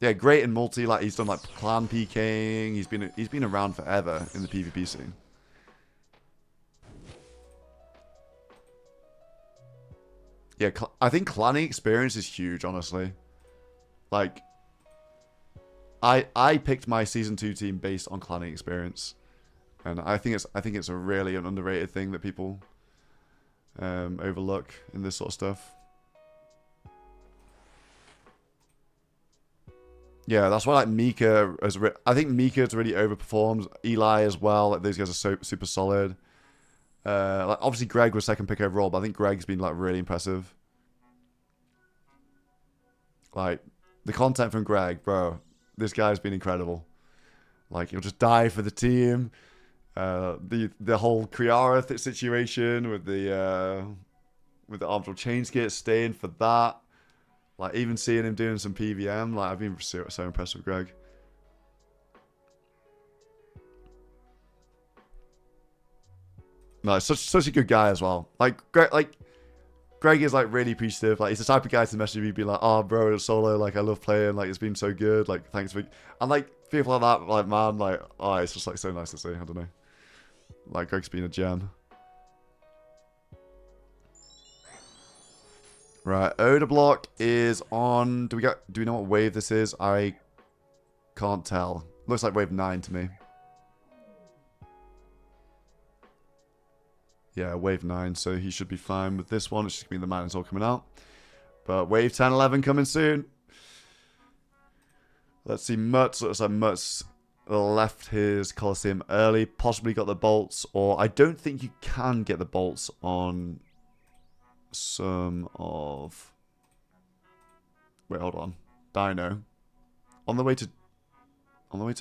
Yeah, great in multi. Like he's done like clan PKing. He's been around forever in the PvP scene. Yeah, I think clanning experience is huge, honestly. Like, I picked my season 2 team based on clanning experience, and I think it's a really an underrated thing that people overlook in this sort of stuff. Yeah, that's why like Mika I think Mika's really overperforms. Eli as well. Like those guys are super solid. Like obviously Greg was second pick overall, but I think Greg's been like really impressive. Like the content from Greg, bro, this guy's been incredible. Like he'll just die for the team. The whole Kriara situation with the Armstrong chain skit, staying for that. Like even seeing him doing some PVM, like I've been so impressed with Greg. No, such a good guy as well. Like Greg is like really appreciative. Like he's the type of guy to message me, be like, "Oh, bro, it's solo. Like I love playing. Like it's been so good. Like thanks for." And like people like that, like man, like oh, it's just like so nice to see. I don't know. Like Greg's been a gem. Right, Oda block is on. Do we know what wave this is? I can't tell. Looks like wave 9 to me. Yeah, wave 9, so he should be fine with this one. It's just going to be the Minotaur coming out. But wave 10, 11 coming soon. Let's see, Mutz. Looks like Mutz left his Coliseum early. Possibly got the bolts, or I don't think you can get the bolts on some of... Wait, hold on. Dino. On the way to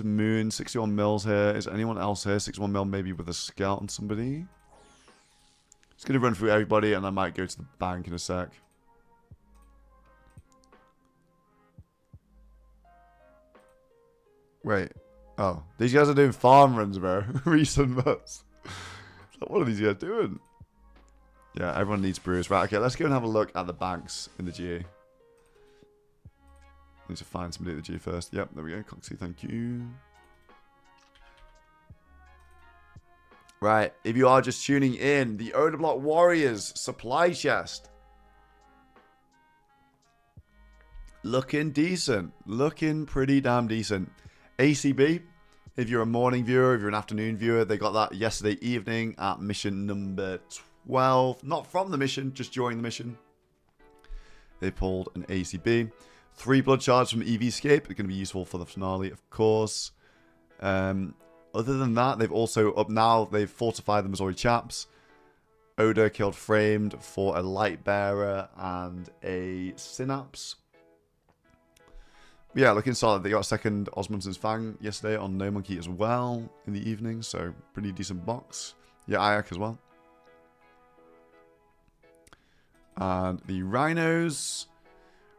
Moon, 61 mils here. Is anyone else here? 61 mil maybe with a scout on somebody. Just going to run through everybody and I might go to the bank in a sec. Wait. Oh. These guys are doing farm runs, bro. Recent months. What are these guys doing? Yeah, everyone needs brews. Right, okay, let's go and have a look at the banks in the GA. Need to find somebody at the G first. Yep, there we go. Coxie, thank you. Right, if you are just tuning in, the Oda Block Warriors supply chest. Looking decent. Looking pretty damn decent. ACB, if you're a morning viewer, if you're an afternoon viewer, they got that yesterday evening at mission number 12. Not from the mission, just during the mission. They pulled an ACB. 3 blood shards from EVscape are going to be useful for the finale, of course. Other than that, they've also, up now, they've fortified the Missouri Chaps. Oda killed Framed for a Light Bearer and a Synapse. Yeah, looking solid. They got a second Osmundson's Fang yesterday on No Monkey as well in the evening, so pretty decent box. Yeah, Ayak as well. And the Rhinos.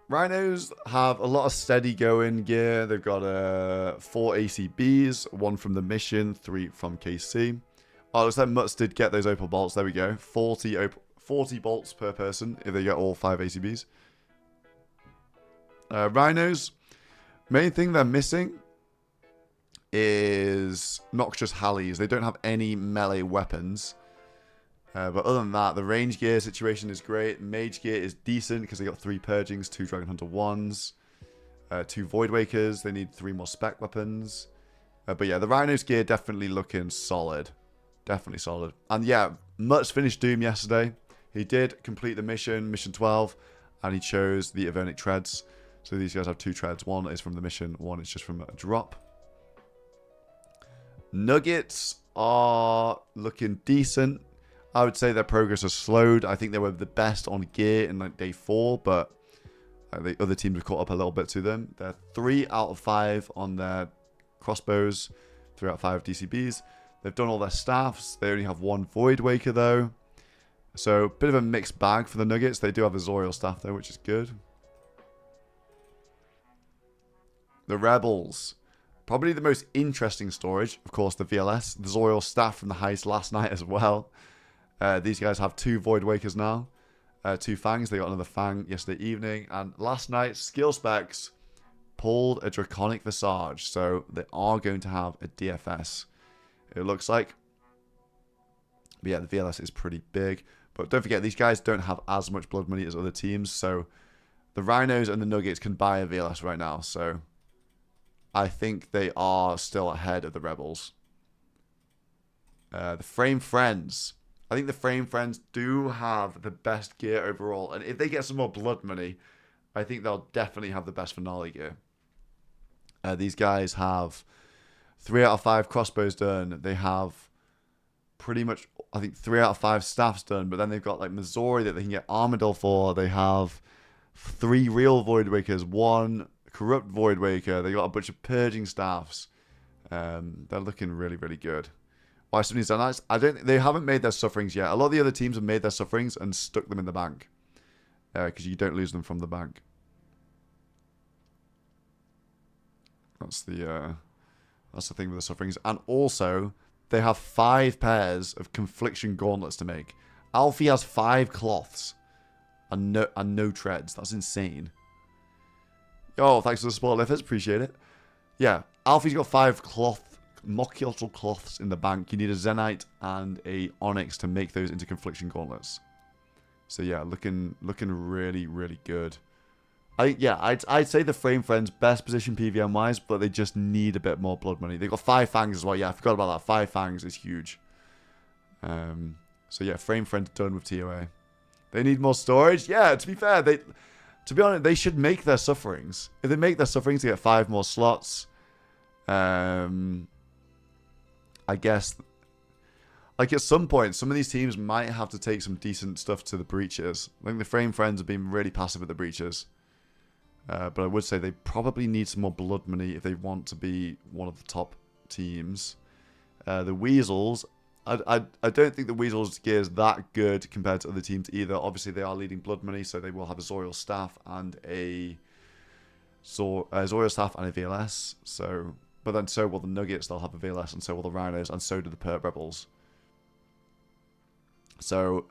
Rhinos have a lot of steady going gear. They've got 4 ACBs, 1 from the mission, 3 from KC. Oh, looks like Mutz did get those opal bolts. There we go. 40 bolts per person if they get all 5 ACBs. Rhinos. Main thing they're missing is Noxious Hallies. They don't have any melee weapons. But other than that, the range gear situation is great. Mage gear is decent because they got 3 Purgings, 2 Dragon Hunter 1s, 2 Void Wakers. They need 3 more spec weapons. But yeah, the Rhinos gear definitely looking solid. Definitely solid. And yeah, Mutz finished Doom yesterday. He did complete the mission, mission 12, and he chose the Avernic Treads. So these guys have 2 treads. 1 is from the mission, 1 is just from a drop. Nuggets are looking decent. I would say their progress has slowed. I think they were the best on gear in like day 4, but the other teams have caught up a little bit to them. They're 3 out of 5 on their crossbows, 3 out of 5 DCBs. They've done all their staffs. They only have 1 Void Waker though. So, bit of a mixed bag for the Nuggets. They do have a Zoriel staff though, which is good. The Rebels. Probably the most interesting storage. Of course, the VLS. The Zoriel staff from the heist last night as well. These guys have 2 Void Wakers now. 2 Fangs. They got another Fang yesterday evening. And last night, skill specs pulled a Draconic Visage. So, they are going to have a DFS. It looks like. But yeah, the VLS is pretty big. But don't forget, these guys don't have as much blood money as other teams. So, the Rhinos and the Nuggets can buy a VLS right now. So, I think they are still ahead of the Rebels. The Frame Friends. I think the Frame Friends do have the best gear overall. And if they get some more blood money, I think they'll definitely have the best finale gear. These guys have 3 out of 5 crossbows done. They have pretty much, I think, 3 out of 5 staffs done. But then they've got like Missouri that they can get Armadillo for. They have 3 real Void Wakers, 1 Corrupt Void Waker. They got a bunch of Purging staffs. They're looking really, really good. Why some of these are nice? They haven't made their sufferings yet. A lot of the other teams have made their sufferings and stuck them in the bank. Because you don't lose them from the bank. That's the thing with the sufferings. And also, they have 5 pairs of Confliction Gauntlets to make. Alfie has 5 cloths and no treads. That's insane. Oh, thanks for the support, Liffers. Appreciate it. Yeah, Alfie's got 5 Mochiotl cloths in the bank. You need a Zenite and a Onyx to make those into Confliction Gauntlets. So yeah, looking really, really good. I'd say the Frame Friends best position PVM wise, but they just need a bit more blood money. They've got 5 Fangs as well. Yeah, I forgot about that. 5 Fangs is huge. So yeah, Frame Friends done with TOA. They need more storage. Yeah, to be fair, to be honest, they should make their sufferings. If they make their sufferings, they get 5 more slots. I guess, like at some point, some of these teams might have to take some decent stuff to the breaches. I think the Frame Friends have been really passive at the breaches. But I would say they probably need some more blood money if they want to be one of the top teams. The Weasels, I don't think the Weasels gear is that good compared to other teams either. Obviously, they are leading blood money, so they will have a Zoriel staff and a Zoriel staff and a VLS. So, but then so will the Nuggets. They'll have a VLS, and so will the Rhinos, and so do the Perp Rebels. So,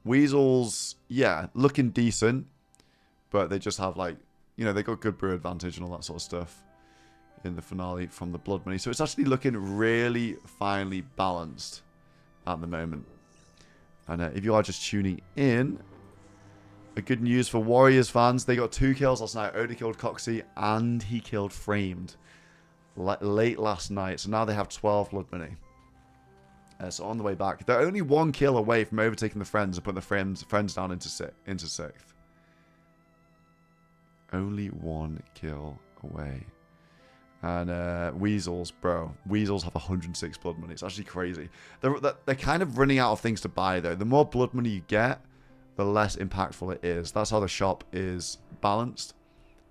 Weasels, yeah, looking decent, but they just have like, you know, they got good brew advantage and all that sort of stuff in the finale from the blood money. So it's actually looking really finely balanced at the moment. And if you are just tuning in, a good news for Warriors fans, they got 2 kills last night. Oda killed Coxie and he killed Framed late last night. So now they have 12 blood money. So on the way back, they're only 1 kill away from overtaking the Friends and putting the friends down into 6th. Only 1 kill away. And Weasels, bro. Weasels have 106 blood money. It's actually crazy. They're kind of running out of things to buy, though. The more blood money you get, the less impactful it is. That's how the shop is balanced.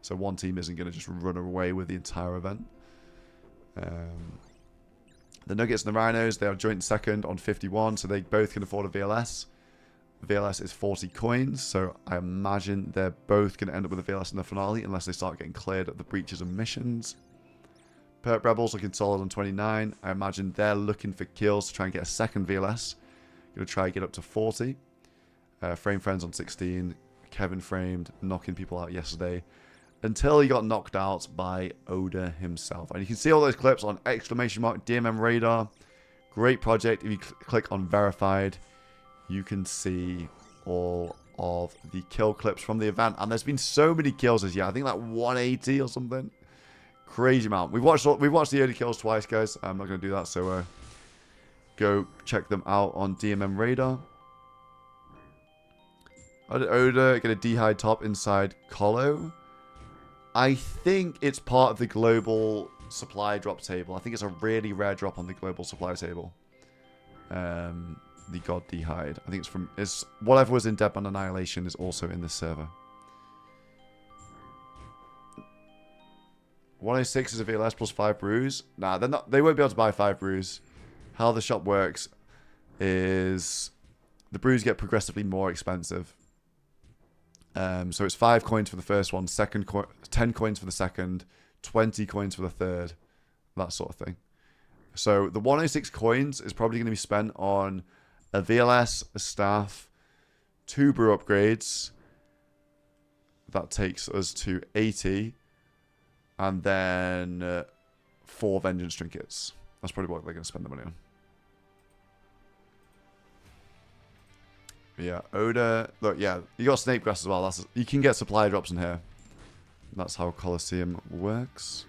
So one team isn't going to just run away with the entire event. The Nuggets and the Rhinos, they are joint second on 51, so they both can afford a VLS. VLS is 40 coins, so I imagine they're both going to end up with a VLS in the finale unless they start getting cleared at the breaches and missions. Perp Rebels looking solid on 29. I imagine they're looking for kills to try and get a second VLS. Going to try and get up to 40. Frame Friends on 16. Kevin framed, knocking people out yesterday until he got knocked out by Oda himself. And you can see all those clips on !DMM Radar. Great project. If you click on verified, you can see all of the kill clips from the event. And there's been so many kills this year. I think like 180 or something. Crazy amount. We've watched the early kills twice, guys. I'm not going to do that, so go check them out on DMM Radar. How did Oda get a D-hide top inside Colo? I think it's part of the global supply drop table. I think it's a really rare drop on the global supply table. The God D-hide. I think it's whatever was in Deadman Annihilation is also in this server. 106 is a VLS plus 5 brews. Nah, they won't be able to buy 5 brews. How the shop works is the brews get progressively more expensive. So it's 5 coins for the first one, 10 coins for the second, 20 coins for the third, that sort of thing. So the 106 coins is probably going to be spent on a VLS, a staff, 2 brew upgrades. That takes us to 80. And then 4 Vengeance Trinkets. That's probably what they're going to spend the money on. Yeah, Oda. Look, yeah, you got Snape Grass as well. You can get supply drops in here. That's how Colosseum works.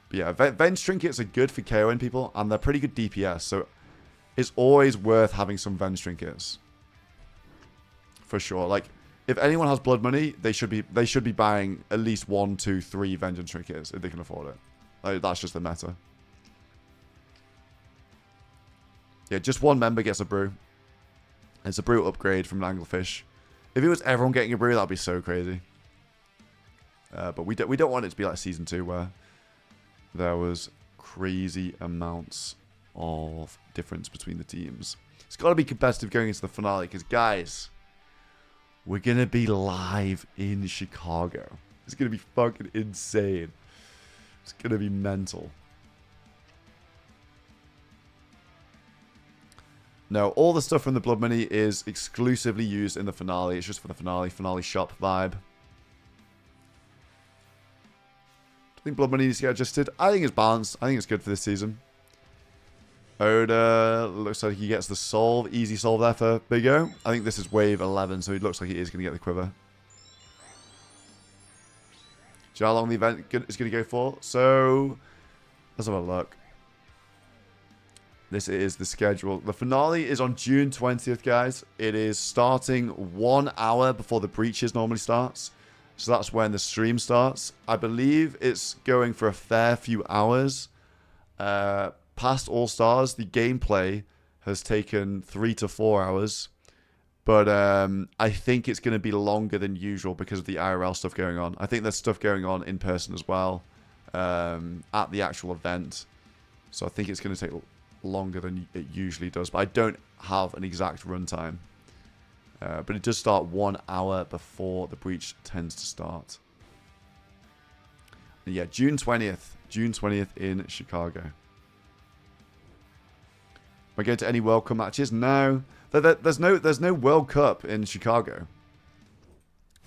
But yeah, Venge Trinkets are good for KOing people, and they're pretty good DPS. So it's always worth having some Venge Trinkets. For sure. Like, if anyone has blood money, they should be buying at least 1, 2, 3 Vengeance Trinkets if they can afford it. Like, that's just the meta. Yeah, just one member gets a brew. It's a brew upgrade from an Anglefish. If it was everyone getting a brew, that'd be so crazy. But we don't want it to be like Season 2 where there was crazy amounts of difference between the teams. It's got to be competitive going into the finale because, guys, we're going to be live in Chicago. It's going to be fucking insane. It's going to be mental. No, all the stuff from the Blood Money is exclusively used in the finale. It's just for the finale shop vibe. I think Blood Money needs to get adjusted. I think it's balanced. I think it's good for this season. Oda looks like he gets the solve. Easy solve there for Big O. I think this is wave 11, so it looks like he is going to get the quiver. Do you know how long the event is going to go for? So, let's have a look. This is the schedule. The finale is on June 20th, guys. It is starting 1 hour before the breaches normally starts. So that's when the stream starts. I believe it's going for a fair few hours. Past All Stars, the gameplay has taken 3 to 4 hours. But I think it's going to be longer than usual because of the IRL stuff going on. I think there's stuff going on in person as well at the actual event. So I think it's going to take longer than it usually does. But I don't have an exact runtime. But it does start 1 hour before the breach tends to start. And yeah, June 20th. June 20th in Chicago. Am I going to any World Cup matches? No. There's no World Cup in Chicago.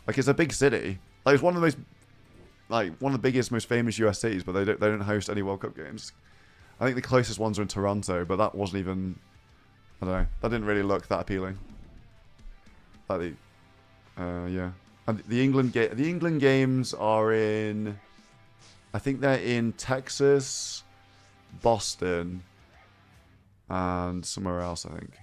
Like, it's a big city. Like, it's one of the biggest, most famous US cities, but they don't host any World Cup games. I think the closest ones are in Toronto, but that wasn't even, I don't know. That didn't really look that appealing. Like yeah. And the England games are in, I think they're in Texas, Boston, and somewhere else, I think.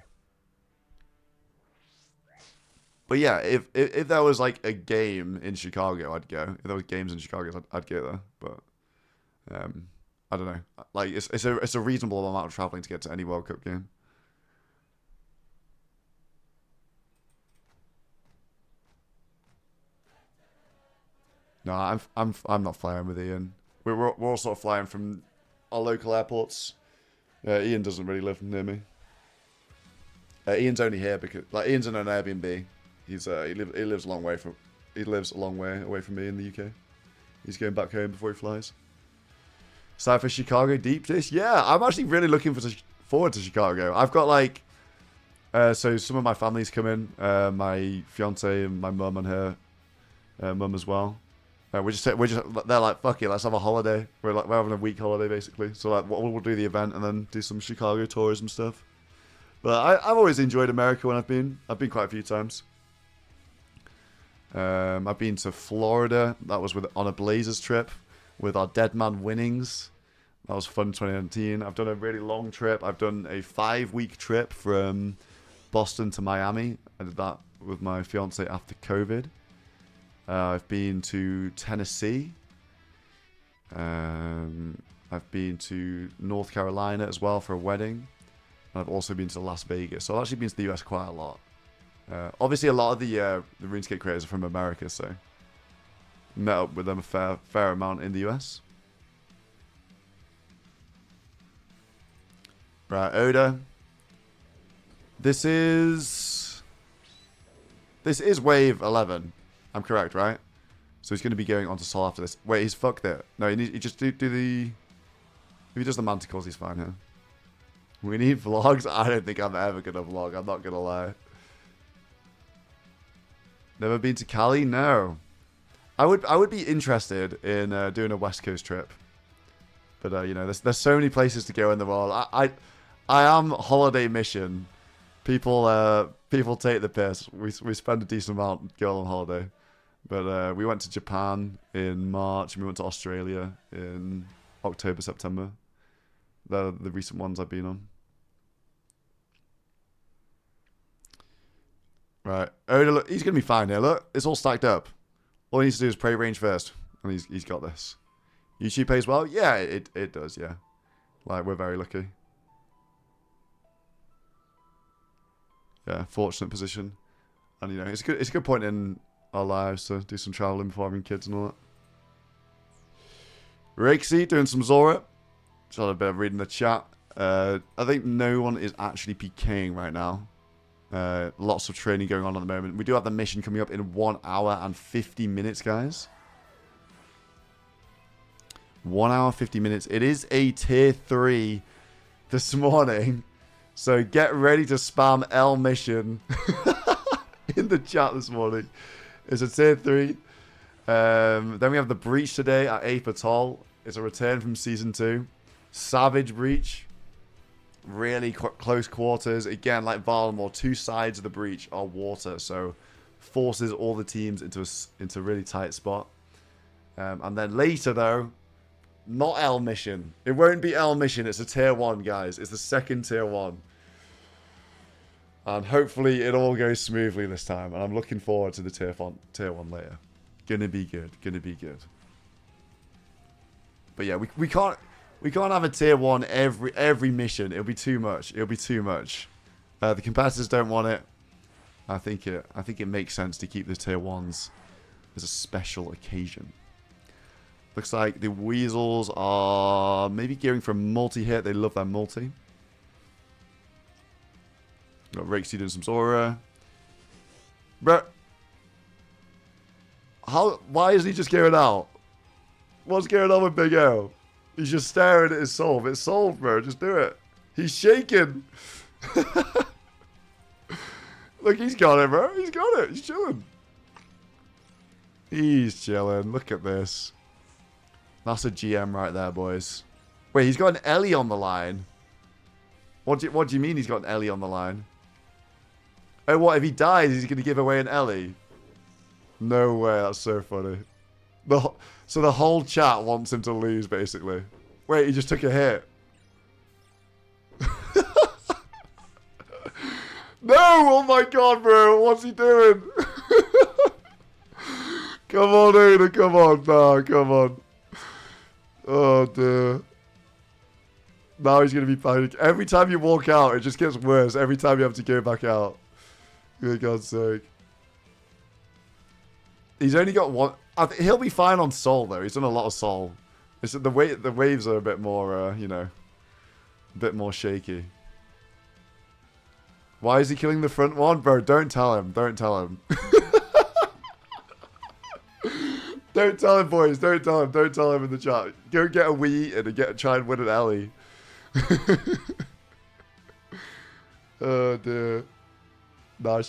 But yeah, if there was like a game in Chicago, I'd go. If there was games in Chicago, I'd go there. But I don't know. Like it's a reasonable amount of traveling to get to any World Cup game. No, I'm not flying with Ian. We're all sort of flying from our local airports. Ian doesn't really live near me. Ian's only here because Ian's in an Airbnb. He lives a long way away from me in the UK. He's going back home before he flies. Excited for Chicago deep dish? Yeah, I'm actually really looking forward to Chicago. I've got like, so some of my family's coming. My fiance and my mum and her mum as well. They're like, fuck it, let's have a holiday. We're having a week holiday basically. So like, we'll do the event and then do some Chicago tourism stuff. But I've always enjoyed America when I've been quite a few times. I've been to Florida. That was on a Blazers trip with our Deadman winnings. That was fun 2019. I've done a really long trip. I've done a 5-week trip from Boston to Miami. I did that with my fiance after COVID. I've been to Tennessee. I've been to North Carolina as well for a wedding. And I've also been to Las Vegas. So I've actually been to the US quite a lot. Obviously, a lot of the RuneScape creators are from America, so met up with them a fair amount in the US. Right, Oda. This is wave 11. I'm correct, right? So he's going to be going on to Sol after this. Wait, he's fucked it. No, he just do the... If he does the manticores, he's fine here. We need vlogs? I don't think I'm ever going to vlog. I'm not going to lie. Never been to Cali? No. I would be interested in doing a West Coast trip. But, you know, there's so many places to go in the world. I am holiday mission. People take the piss. We spend a decent amount going on holiday. But we went to Japan in March, and we went to Australia in October, September. They're the recent ones I've been on. Right. Oh, look, he's going to be fine here. Look, it's all stacked up. All he needs to do is pray range first. And he's got this. YouTube pays well? Yeah, it does, yeah. Like, we're very lucky. Yeah, fortunate position. And, you know, it's a good point in our lives to do some traveling before having kids and all that. Rakesy doing some Zora. Just had a bit of reading the chat. I think no one is actually PKing right now. Lots of training going on at the moment. We do have the mission coming up in 1 hour and 50 minutes, guys. 1 hour, 50 minutes. It is a tier 3 this morning. So get ready to spam L mission in the chat this morning. It's a tier 3. Then we have the breach today at Ape Atoll. It's a return from season 2. Savage breach. Really close quarters. Again, like Valamore, 2 sides of the breach are water. So forces all the teams into a really tight spot. And then later, though, not L mission. It won't be L mission. It's a tier 1, guys. It's the second tier 1. And hopefully it all goes smoothly this time. And I'm looking forward to the tier 1 later. Gonna be good. Gonna be good. But yeah, we can't have a tier 1 every mission. It'll be too much. It'll be too much. The competitors don't want it. I think it makes sense to keep the tier 1s as a special occasion. Looks like the Weasels are maybe gearing for a multi-hit. They love their multi. Got Rakesy doing some Zora. Bro. Why isn't he just going out? What's going on with Big O? He's just staring at his solve. It's solved, bro. Just do it. He's shaking. Look, he's got it, bro. He's got it. He's chilling. He's chilling. Look at this. That's a GM right there, boys. Wait, he's got an Ellie on the line. What do you mean he's got an Ellie on the line? Oh, what? If he dies, he's going to give away an Ellie? No way. That's so funny. So the whole chat wants him to lose, basically. Wait, he just took a hit. No! Oh my god, bro. What's he doing? Come on, Ada. Come on. Nah, come on. Oh, dear. Now he's going to be panicking. Every time you walk out, it just gets worse. Every time you have to go back out. For God's sake. He's only got one. He'll be fine on Soul though. He's done a lot of Soul. It's the waves are a bit more, you know, a bit more shaky. Why is he killing the front one, bro? Don't tell him. Don't tell him. Don't tell him, boys. Don't tell him. Don't tell him in the chat. Go get a wee and try and win an Ellie. Oh dear. Nah,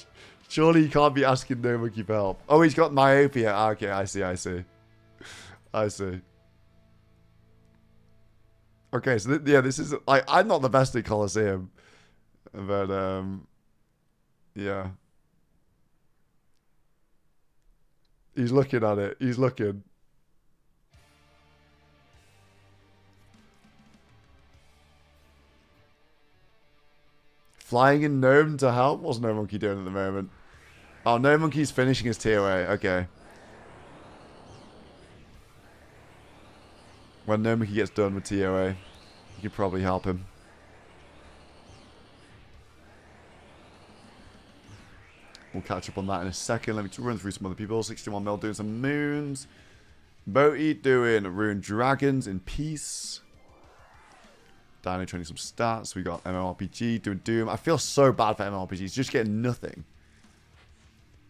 surely you can't be asking No Monkey for help. Oh, he's got myopia. Okay, I see. I see. I see. Okay, so yeah, this is like I'm not the best at Colosseum, but yeah. He's looking at it. He's looking. Flying in Gnome to help? What's No Monkey doing at the moment? Oh, No Monkey's finishing his TOA. Okay. When No Monkey gets done with TOA, you could probably help him. We'll catch up on that in a second. Let me run through some other people. 61 mil doing some moons. Boaty doing Rune Dragons in peace. Dino training some stats. We got MMORPG doing Doom. I feel so bad for MMORPG. He's just getting nothing.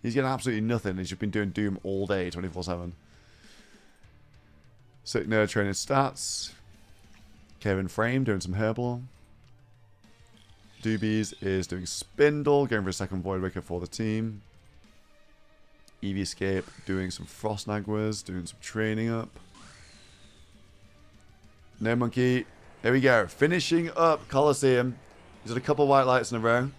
He's getting absolutely nothing. He's just been doing Doom all day, 24/7. Sick Nerd training stats. Kevin Frame doing some Herbal. Doobies is doing Spindle, going for a second Voidwaker for the team. Eevee Escape doing some Frost Nagwas, doing some training up. No Monkey. Here we go. Finishing up Colosseum. He's had a couple white lights in a row.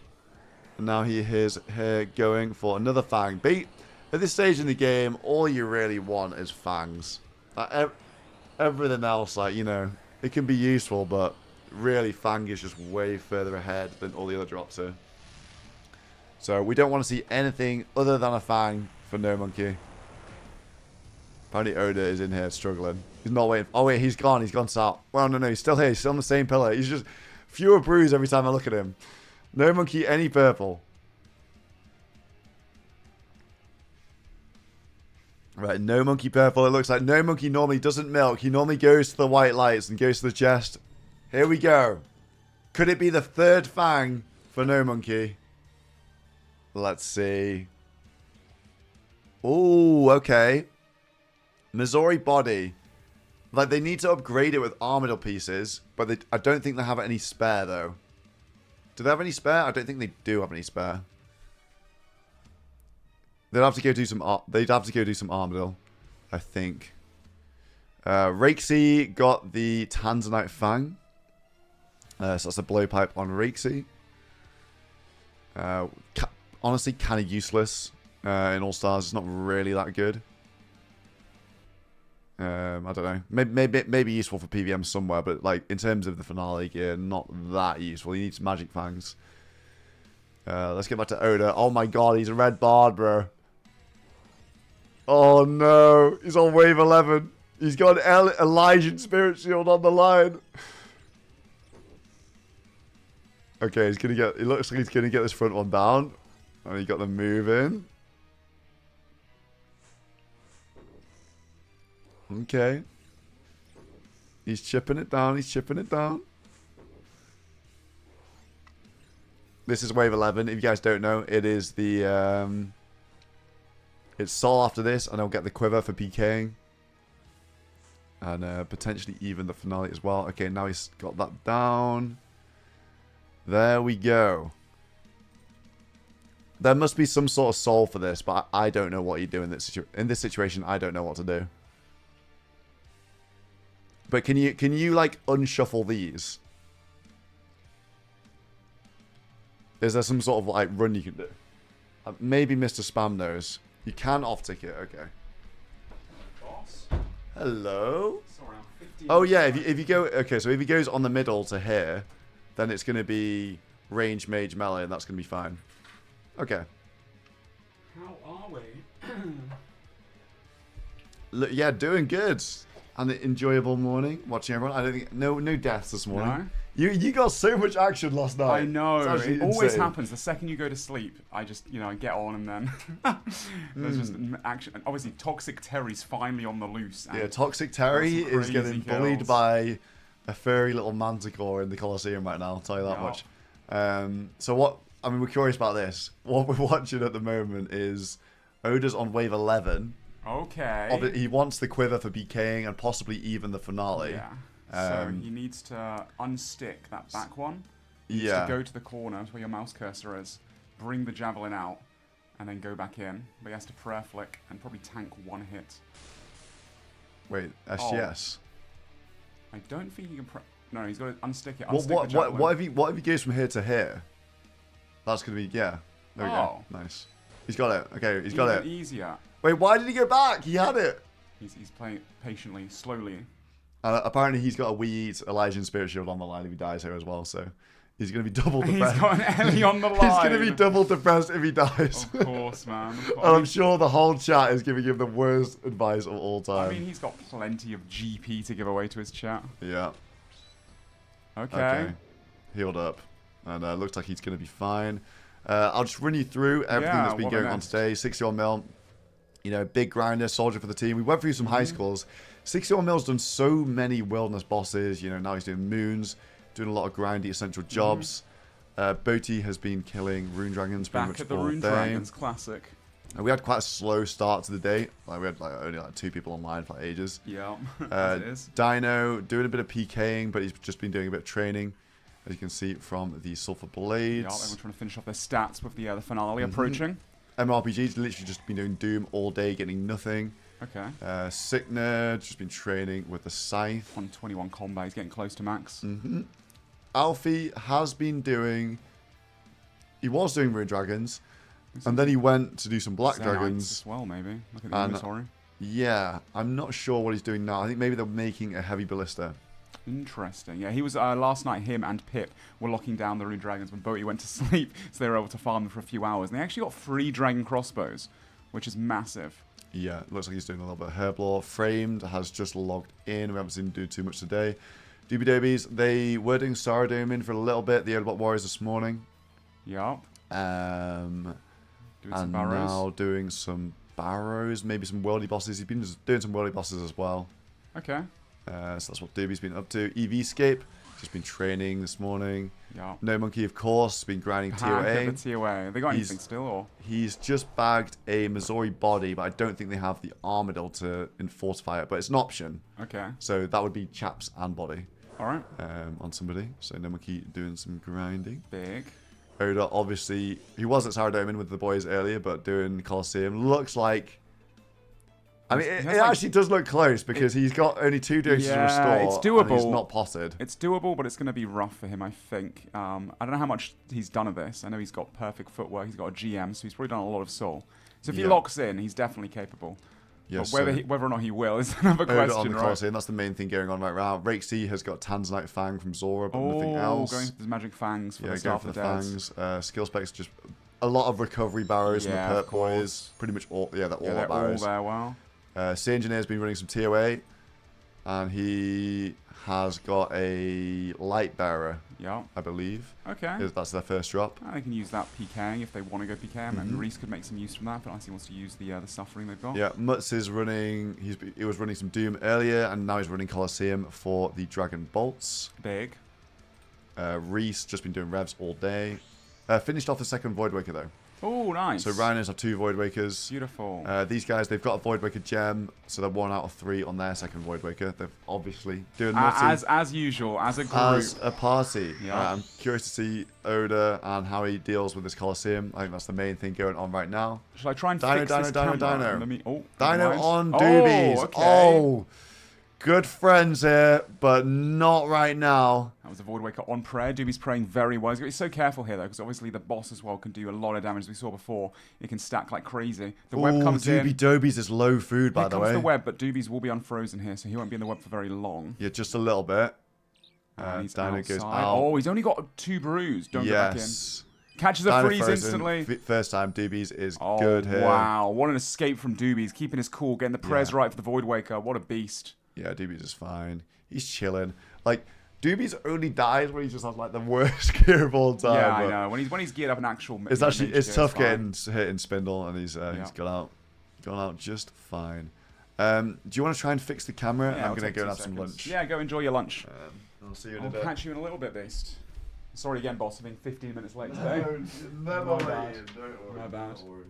And now he is here going for another Fang. Beat. At this stage in the game, all you really want is Fangs. Like, everything else, like, you know, it can be useful, but really Fang is just way further ahead than all the other drops here. So we don't want to see anything other than a Fang for No Monkey. Apparently Oda is in here struggling. He's not waiting. Oh wait, he's gone. He's gone south. Well, no, he's still here. He's still on the same pillar. He's just fewer brews every time I look at him. No Monkey, any purple. Right, No Monkey purple. It looks like No Monkey normally doesn't milk. He normally goes to the white lights and goes to the chest. Here we go. Could it be the third Fang for No Monkey? Let's see. Oh, okay. Missouri body. Like, they need to upgrade it with Armadillo pieces, but I don't think they have any spare, though. Do they have any spare? I don't think they do have any spare. They'd have to go do some. They'd have to go do some Armadillo, I think. Rakesy got the Tanzanite Fang. So that's a blowpipe on Rakesy. Honestly, kind of useless in All Stars. It's not really that good. I don't know. Maybe useful for PVM somewhere, but like in terms of the finale gear, not that useful. He needs Magic Fangs. Let's get back to Oda. Oh my god, he's a red bard, bro. Oh no, he's on wave 11. He's got an Elysian Spirit Shield on the line. Okay, he's gonna get. It looks like he's gonna get this front one down, and he got the move in. Okay. He's chipping it down. He's chipping it down. This is wave 11. If you guys don't know, it is the it's Sol after this, and I'll get the quiver for PKing. And potentially even the finale as well. Okay, now he's got that down. There we go. There must be some sort of soul for this, but I don't know what you do in this situation. I don't know what to do. But can you like unshuffle these? Is there some sort of like run you can do? Maybe Mr. Spam knows. You can off ticket. Okay. Boss. Hello. Oh yeah. If you go so if he goes on the middle to here, then it's gonna be range mage melee, and that's gonna be fine. Okay. How are we? Look, yeah, doing good. And an enjoyable morning watching everyone. I don't think no deaths this morning. No? You got so much action last night. I know. It's It actually always insane. happens. The second you go to sleep, I just, I get on and then there's just action. And obviously, Toxic Terry's finally on the loose. and Yeah, Toxic Terry got some is getting crazy bullied kills. by a furry little manticore in the Colosseum right now, I'll tell you that much. So what, I mean, we're curious about this. What we're watching at the moment is Oda's on wave 11. Okay. He wants the quiver for BKing and possibly even the finale. Yeah. So he needs to unstick that back one. He needs Yeah. to go to the corner to where your mouse cursor is, bring the javelin out, and then go back in. But he has to prayer flick and probably tank one hit. Wait, SGS? I don't think he can. No, he's got to unstick it. What, Unstick what, the what, javelin. what if he goes from here to here? That's going to be, yeah. There we go. Nice. He's got it. Okay, he's got it. Even easier. Wait, why did he go back? He had it. He's playing patiently, slowly. Apparently, he's got a We Eat Elijah Spirit Shield on the line if he dies here as well, so he's going to be double depressed. He's got an Ellie on the line. He's going to be double depressed if he dies. Of course, man. Of course. And I'm sure the whole chat is giving him the worst advice of all time. I mean, he's got plenty of GP to give away to his chat. Yeah. Okay. Healed up. And looks like he's going to be fine. I'll just run you through everything that's been going on today. 61 mil, big grinder, soldier for the team. We went through some high scores. 61 mil's done so many wilderness bosses. Now he's doing moons, doing a lot of grindy essential jobs. Boaty has been killing rune dragons pretty Back much at the all Rune day. Dragons Classic. And we had quite a slow start to the day. We had only 2 people online for ages. Yeah, as it is. Dino doing a bit of PKing, but he's just been doing a bit of training, as you can see from the Sulfur Blades. Yeah, everyone's trying to finish off their stats with the finale approaching. MRPG's literally just been doing Doom all day, getting nothing. Okay. Sickner just been training with the Scythe. 121 combat, he's getting close to max. Alfie has been doing... He was doing Rune Dragons, and then he went to do some Black Zenites Dragons. as well, maybe. Look at the And, inventory. yeah, I'm not sure what he's doing now. I think maybe they're making a heavy ballista. Interesting. Yeah, he was last night. Him and Pip were locking down the Rune Dragons when Boaty went to sleep, so they were able to farm them for a few hours. And they actually got 3 Dragon Crossbows, which is massive. Yeah, looks like he's doing a little bit of Herblore. Framed has just logged in. We haven't seen him do too much today. Doobie Dobies, they were doing Saradome in for a little bit. The Oldbot Warriors this morning. Yup. And some barrows. now doing some barrows, maybe some worldy bosses. He's been just doing some worldy bosses as well. Okay. So that's what Doobie's been up to. EVscape, just been training this morning. Yeah. No Monkey, of course, been grinding Pack TOA. at the TOA. They got anything still, or? He's just bagged a Missouri body, but I don't think they have the Armadillo to fortify it, but it's an option. Okay. So that would be chaps and body. Alright. On somebody. So No Monkey doing some grinding. Big. Oda, obviously, he was at Saradomin with the boys earlier, but doing Colosseum looks like... I mean, it actually does look close because he's got only 2 doses to restore. It's doable. And he's not potted. It's doable, but it's going to be rough for him, I think. I don't know how much he's done of this. I know he's got perfect footwork. He's got a GM, so he's probably done a lot of soul. So if he locks in, he's definitely capable. Yes, but whether or not he will is another question, on the right? Colosseum, that's the main thing going on right now. Rakesy has got Tanzanite Fang from Zora, but nothing else. Going for the magic fangs for the going Staff for of the the Dead. fangs. Skill specs just a lot of recovery barrows from the Yeah, of perk boys. Pretty much all. Yeah, they're all they're barrows. all there. Wow. Sea Engineer's been running some TOA, and he has got a light bearer. Yeah. I believe. Okay. That's their first drop. They can use that PKing if they want to go PKing, and Reese could make some use from that. But I think he wants to use the suffering they've got. Yeah, Mutz is running. He was running some Doom earlier, and now he's running Colosseum for the Dragon Bolts. Big. Reese just been doing revs all day. Finished off the second Void Waker though. Oh, nice. So Rhinos have 2 Void Wakers. Beautiful. These guys, they've got a Void Waker gem, so they're 1 out of 3 on their second Void Waker. They're obviously doing as usual, as a group. As a party. Yeah. I'm curious to see Oda and how he deals with this Colosseum. I think that's the main thing going on right now. Shall I try and Dino, fix Dino, this Dino, camera? Dino. Let me, Dino on Oh, Doobies. okay. Oh, good friends here, but not right now. That was a Void Waker on prayer. Doobie's praying very well. He's got to be so careful here, though, because obviously the boss as well can do a lot of damage, as we saw before. It can stack like crazy. The web comes in. Doobie Dobies is low food, by the way. Here comes the web, but Doobies will be unfrozen here, so he won't be in the web for very long. Yeah, just a little bit. He's Dino outside. goes out. Oh, he's only got 2 brews. Don't go back in. Catches a Dino freeze frozen. instantly. First time, Doobies is Oh, good here. wow. What an escape from Doobies. Keeping his cool, getting the prayers right for the Void Waker. What a beast. Yeah, Doobies is fine. He's chilling. Like, Doobie's only dies when he just has like the worst gear of all time. Yeah, I know. When he's geared up an actual. It's actually it's tough getting hit in Spindle, and he's gone out just fine. Do you want to try and fix the camera? Yeah, I'm gonna go and have some lunch. Yeah, go enjoy your lunch. I'll see you in a I'll bit. catch you in a little bit, Beast. Sorry again, boss, for being 15 minutes late today. Never My mind. bad. Don't worry. My bad. Don't worry.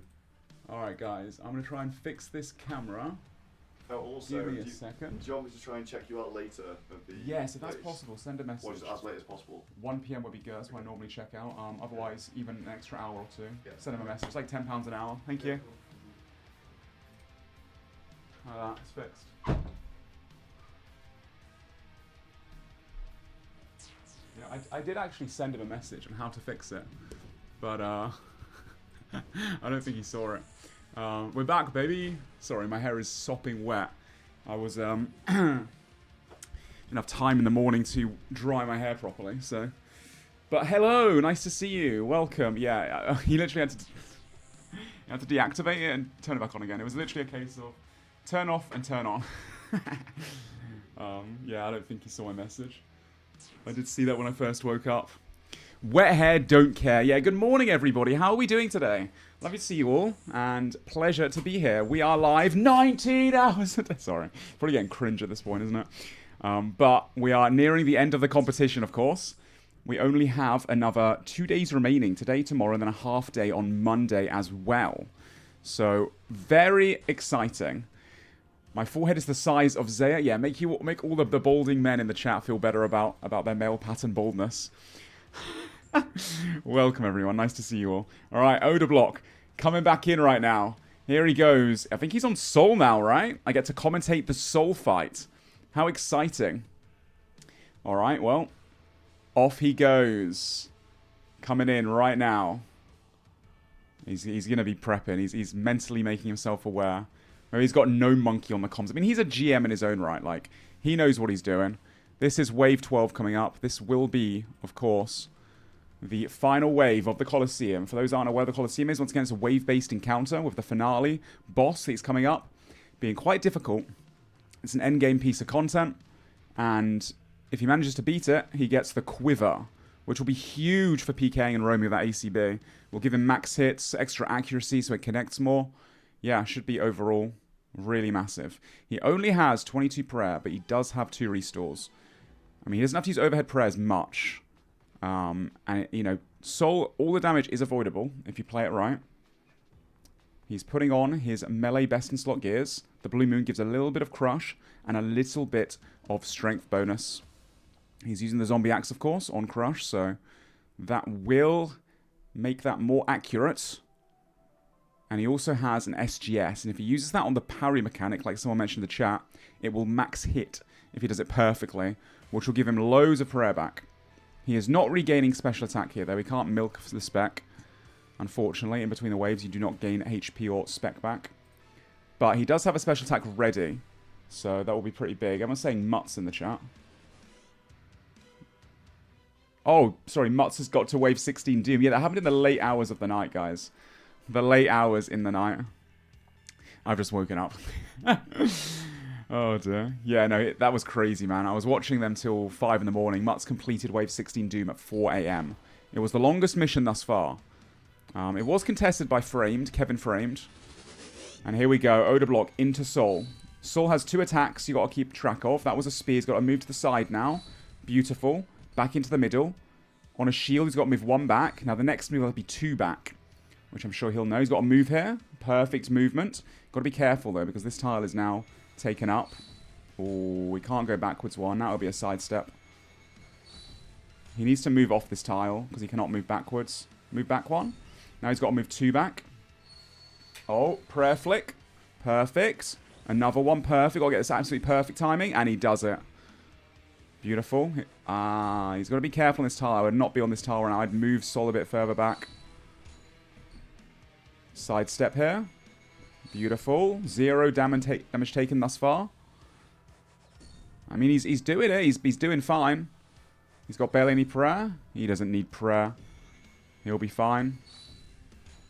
Alright, guys, I'm going to try and fix this camera. Also, give me a do second. you want me to try and check you out later? Of the Yes, if that's race? possible, send a message. Or just as late as possible. 1 PM would be good, that's when I normally check out. Otherwise, even an extra hour or two. Send him a message. It's like £10 an hour. Thank you. It's fixed. Yeah, I did actually send him a message on how to fix it, but I don't think he saw it. We're back, baby. Sorry, my hair is sopping wet. I was didn't have time in the morning to dry my hair properly, so. But hello, nice to see you. Welcome. Yeah, he literally had to deactivate it and turn it back on again. It was literally a case of turn off and turn on. Yeah, I don't think he saw my message. I did see that when I first woke up. Wet hair, don't care. Yeah, good morning, everybody. How are we doing today? Lovely to see you all, and pleasure to be here. We are live 19 hours a day. Sorry, probably getting cringe at this point, isn't it? But we are nearing the end of the competition, of course. We only have another 2 days remaining. Today, tomorrow, and then a half day on Monday as well. So, very exciting. My forehead is the size of Zaya. Yeah, make all of the balding men in the chat feel better about their male pattern baldness. Welcome, everyone. Nice to see you all. All right, Odablock coming back in right now. Here he goes. I think he's on Soul now, right? I get to commentate the Soul fight. How exciting. All right, well, off he goes. Coming in right now. He's going to be prepping. He's mentally making himself aware. Maybe he's got no monkey on the comms. I mean, he's a GM in his own right. Like, he knows what he's doing. This is Wave 12 coming up. This will be, of course, the final wave of the Colosseum. For those who aren't aware, the Colosseum is, once again, it's a wave-based encounter with the finale boss that's coming up, being quite difficult. It's an endgame piece of content, and if he manages to beat it, he gets the Quiver, which will be huge for PKing and roaming with that ACB. We'll give him max hits, extra accuracy so it connects more. Yeah, should be overall really massive. He only has 22 prayer, but he does have 2 restores. I mean, he doesn't have to use overhead prayers much. And, you know, Soul, all the damage is avoidable if you play it right. He's putting on his melee best in slot gears. The Blue Moon gives a little bit of crush and a little bit of strength bonus. He's using the zombie axe, of course, on crush, so that will make that more accurate. And he also has an SGS, and if he uses that on the parry mechanic, like someone mentioned in the chat, it will max hit if he does it perfectly, which will give him loads of prayer back. He is not regaining special attack here, though. He can't milk the spec. Unfortunately, in between the waves, you do not gain HP or spec back. But he does have a special attack ready, so that will be pretty big. Everyone's saying Mutts in the chat. Oh, sorry, Mutts has got to wave 16 Doom. Yeah, that happened in the late hours of the night, guys. The late hours in the night. I've just woken up. Oh, dear. Yeah, no, that was crazy, man. I was watching them till 5 in the morning. Mutts completed wave 16 Doom at 4 AM. It was the longest mission thus far. It was contested by Framed, Kevin Framed. And here we go, Odablock into Soul. Soul has 2 attacks you got to keep track of. That was a spear. He's got to move to the side now. Beautiful. Back into the middle. On a shield, he's got to move 1 back. Now, the next move will be 2 back, which I'm sure he'll know. He's got to move here. Perfect movement. Got to be careful, though, because this tile is now taken up. Oh, we can't go backwards 1. That will be a sidestep. He needs to move off this tile, because he cannot move backwards. Move back 1. Now he's got to move 2 back. Oh, prayer flick. Perfect. Another one. Perfect. Got to get this absolutely perfect timing. And he does it. Beautiful. He's got to be careful on this tile. I would not be on this tile right now. I'd move Sol a bit further back. Sidestep here. Beautiful. 0 damage taken thus far. I mean, he's doing it. He's doing fine. He's got barely any prayer. He doesn't need prayer. He'll be fine.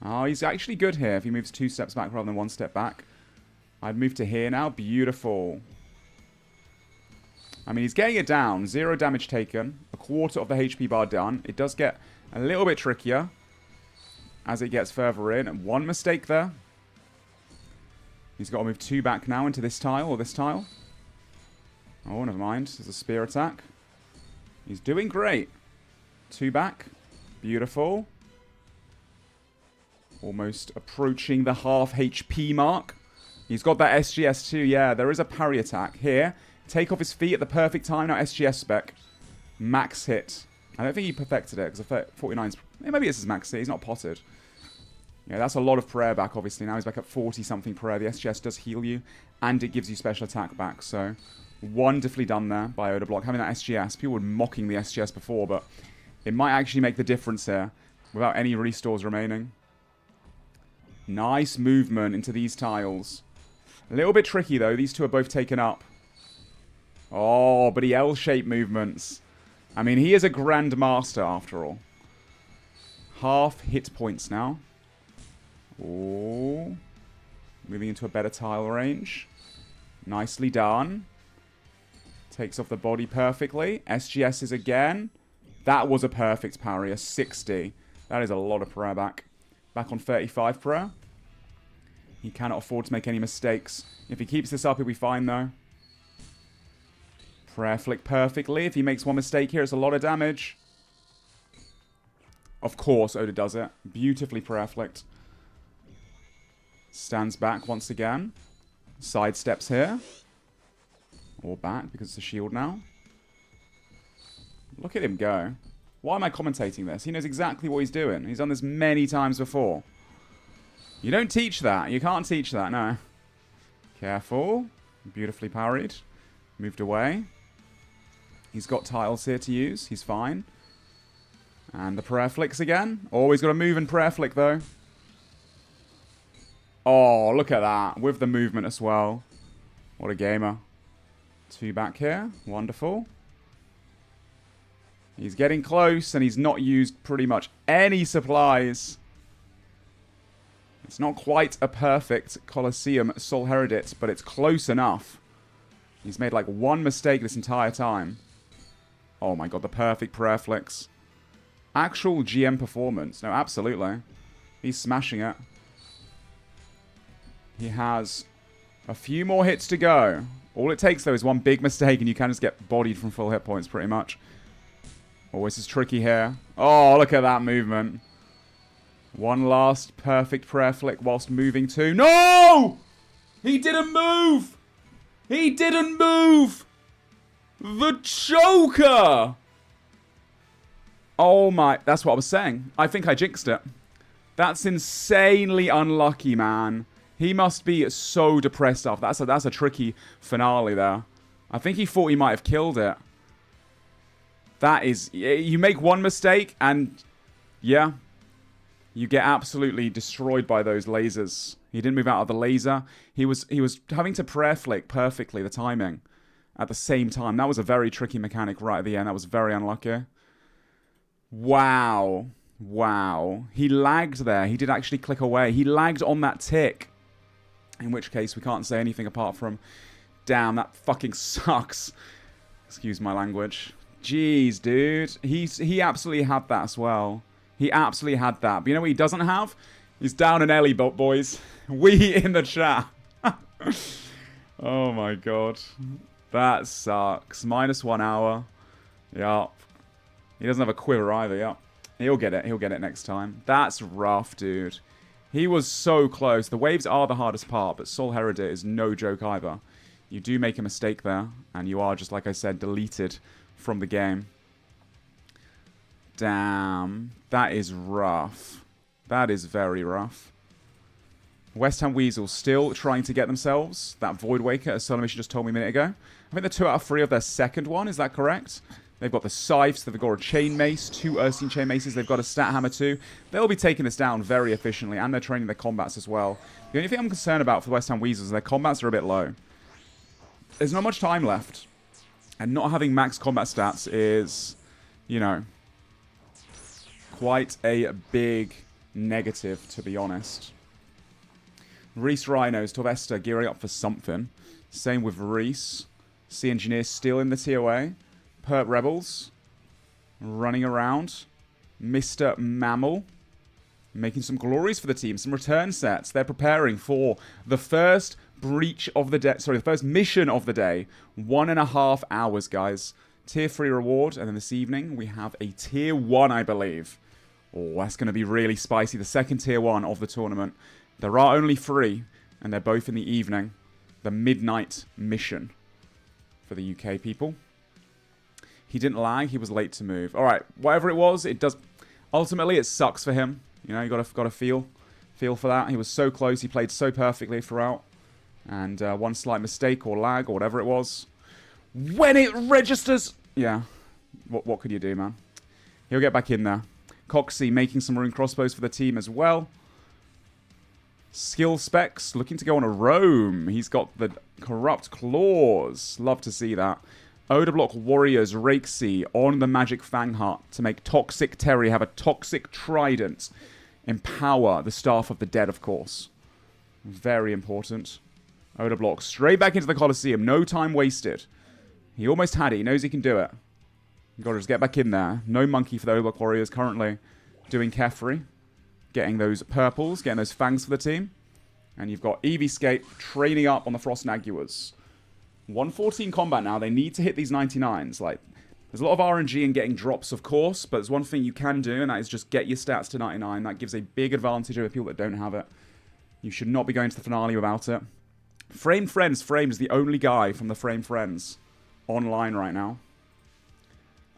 Oh, he's actually good here if he moves 2 steps back rather than 1 step back. I'd move to here now. Beautiful. I mean, he's getting it down. 0 damage taken. A quarter of the HP bar done. It does get a little bit trickier as it gets further in. And 1 mistake there. He's got to move 2 back now into this tile or this tile. Oh, never mind. There's a spear attack. He's doing great. 2 back. Beautiful. Almost approaching the half HP mark. He's got that SGS too. Yeah, there is a parry attack here. Take off his feet at the perfect time. Now SGS spec. Max hit. I don't think he perfected it because 49's... Maybe it's his max hit. He's not potted. Yeah, that's a lot of prayer back, obviously. Now he's back at 40-something prayer. The SGS does heal you, and it gives you special attack back. So, wonderfully done there by Odablock. Having that SGS. People were mocking the SGS before, but it might actually make the difference here without any restores remaining. Nice movement into these tiles. A little bit tricky, though. These two are both taken up. Oh, but he L-shaped movements. I mean, he is a grandmaster, after all. Half hit points now. Oh. Moving into a better tile range. Nicely done. Takes off the body perfectly. SGS's again. That was a perfect parry. A 60. That is a lot of prayer back. Back on 35 prayer. He cannot afford to make any mistakes. If he keeps this up, he'll be fine, though. Prayer flick perfectly. If he makes 1 mistake here, it's a lot of damage. Of course, Oda does it. Beautifully prayer flicked. Stands back once again. Side steps here. Or back, because it's a shield now. Look at him go. Why am I commentating this? He knows exactly what he's doing. He's done this many times before. You don't teach that. You can't teach that, no. Careful. Beautifully parried. Moved away. He's got tiles here to use. He's fine. And the prayer flicks again. Always got to move and prayer flick, though. Oh, look at that. With the movement as well. What a gamer. 2 back here. Wonderful. He's getting close, and he's not used pretty much any supplies. It's not quite a perfect Colosseum Sol Heredit, but it's close enough. He's made like 1 mistake this entire time. Oh my god, the perfect prayer flicks. Actual GM performance. No, absolutely. He's smashing it. He has a few more hits to go. All it takes, though, is 1 big mistake, and you can just get bodied from full hit points, pretty much. Oh, this is tricky here. Oh, look at that movement. 1 last perfect prayer flick whilst moving to... No! He didn't move! He didn't move! The choker! Oh my... That's what I was saying. I think I jinxed it. That's insanely unlucky, man. He must be so depressed after. That's a tricky finale there. I think he thought he might have killed it. That is... You make 1 mistake and... Yeah. You get absolutely destroyed by those lasers. He didn't move out of the laser. He was having to prayer flick perfectly, the timing, at the same time. That was a very tricky mechanic right at the end. That was very unlucky. Wow. Wow. He lagged there. He did actually click away. He lagged on that tick. In which case, we can't say anything apart from, damn, that fucking sucks. Excuse my language. Jeez, dude. He absolutely had that as well. He absolutely had that. But you know what he doesn't have? He's down an Ellie, boys. We in the chat. Oh my god. That sucks. -1 hour. Yup. He doesn't have a quiver either, yup. He'll get it. He'll get it next time. That's rough, dude. He was so close. The waves are the hardest part, but Sol Heredit is no joke either. You do make a mistake there, and you are, just like I said, deleted from the game. Damn. That is rough. That is very rough. West Ham Weasels still trying to get themselves that Void Waker, as SoloMission just told me a minute ago. I think they're 2 out of 3 of their second one. Is that correct? They've got the Scythes. They've got a Chain Mace. 2 Ursine Chain Maces. They've got a Stat Hammer too. They'll be taking this down very efficiently, and they're training their combats as well. The only thing I'm concerned about for the West Ham Weasels is their combats are a bit low. There's not much time left. And not having max combat stats is, you know, quite a big negative, to be honest. Reese Rhinos, Torvesta gearing up for something. Same with Reese. Sea Engineer still in the TOA. Perp Rebels running around. Mr. Mammal making some glories for the team, some return sets. They're preparing for the first breach of the day. Sorry, the first mission of the day. 1.5 hours, guys. Tier 3 reward, and then this evening we have a Tier 1, I believe. Oh, that's going to be really spicy. The second Tier 1 of the tournament. There are only 3, and they're both in the evening. The midnight mission for the UK people. He didn't lag. He was late to move. All right, whatever it was, it does. Ultimately, it sucks for him. You know, you got to feel for that. He was so close. He played so perfectly throughout, and one slight mistake or lag or whatever it was, when it registers, yeah. What could you do, man? He'll get back in there. Coxie making some rune crossbows for the team as well. Skill specs looking to go on a roam. He's got the corrupt claws. Love to see that. Odablock Warriors Rakesy on the Magic Fang Hut to make Toxic Terry have a Toxic Trident. Empower the Staff of the Dead, of course. Very important. Odablock straight back into the Colosseum. No time wasted. He almost had it. He knows he can do it. You've got to just get back in there. No monkey for the Odablock Warriors currently doing Kefri. Getting those purples, getting those fangs for the team. And you've got Eevescape training up on the Frost Naguas. 114 combat now. They need to hit these 99s. Like, there's a lot of RNG in getting drops, of course, but there's one thing you can do, and that is just get your stats to 99. That gives a big advantage over people that don't have it. You should not be going to the finale without it. Frame Friends. Frame is the only guy from the Frame Friends online right now.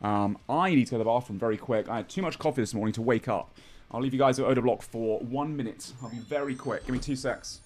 I need to go to the bathroom very quick. I had too much coffee this morning to wake up. I'll leave you guys at Odablock for 1 minute. I'll be very quick. Give me 2 secs.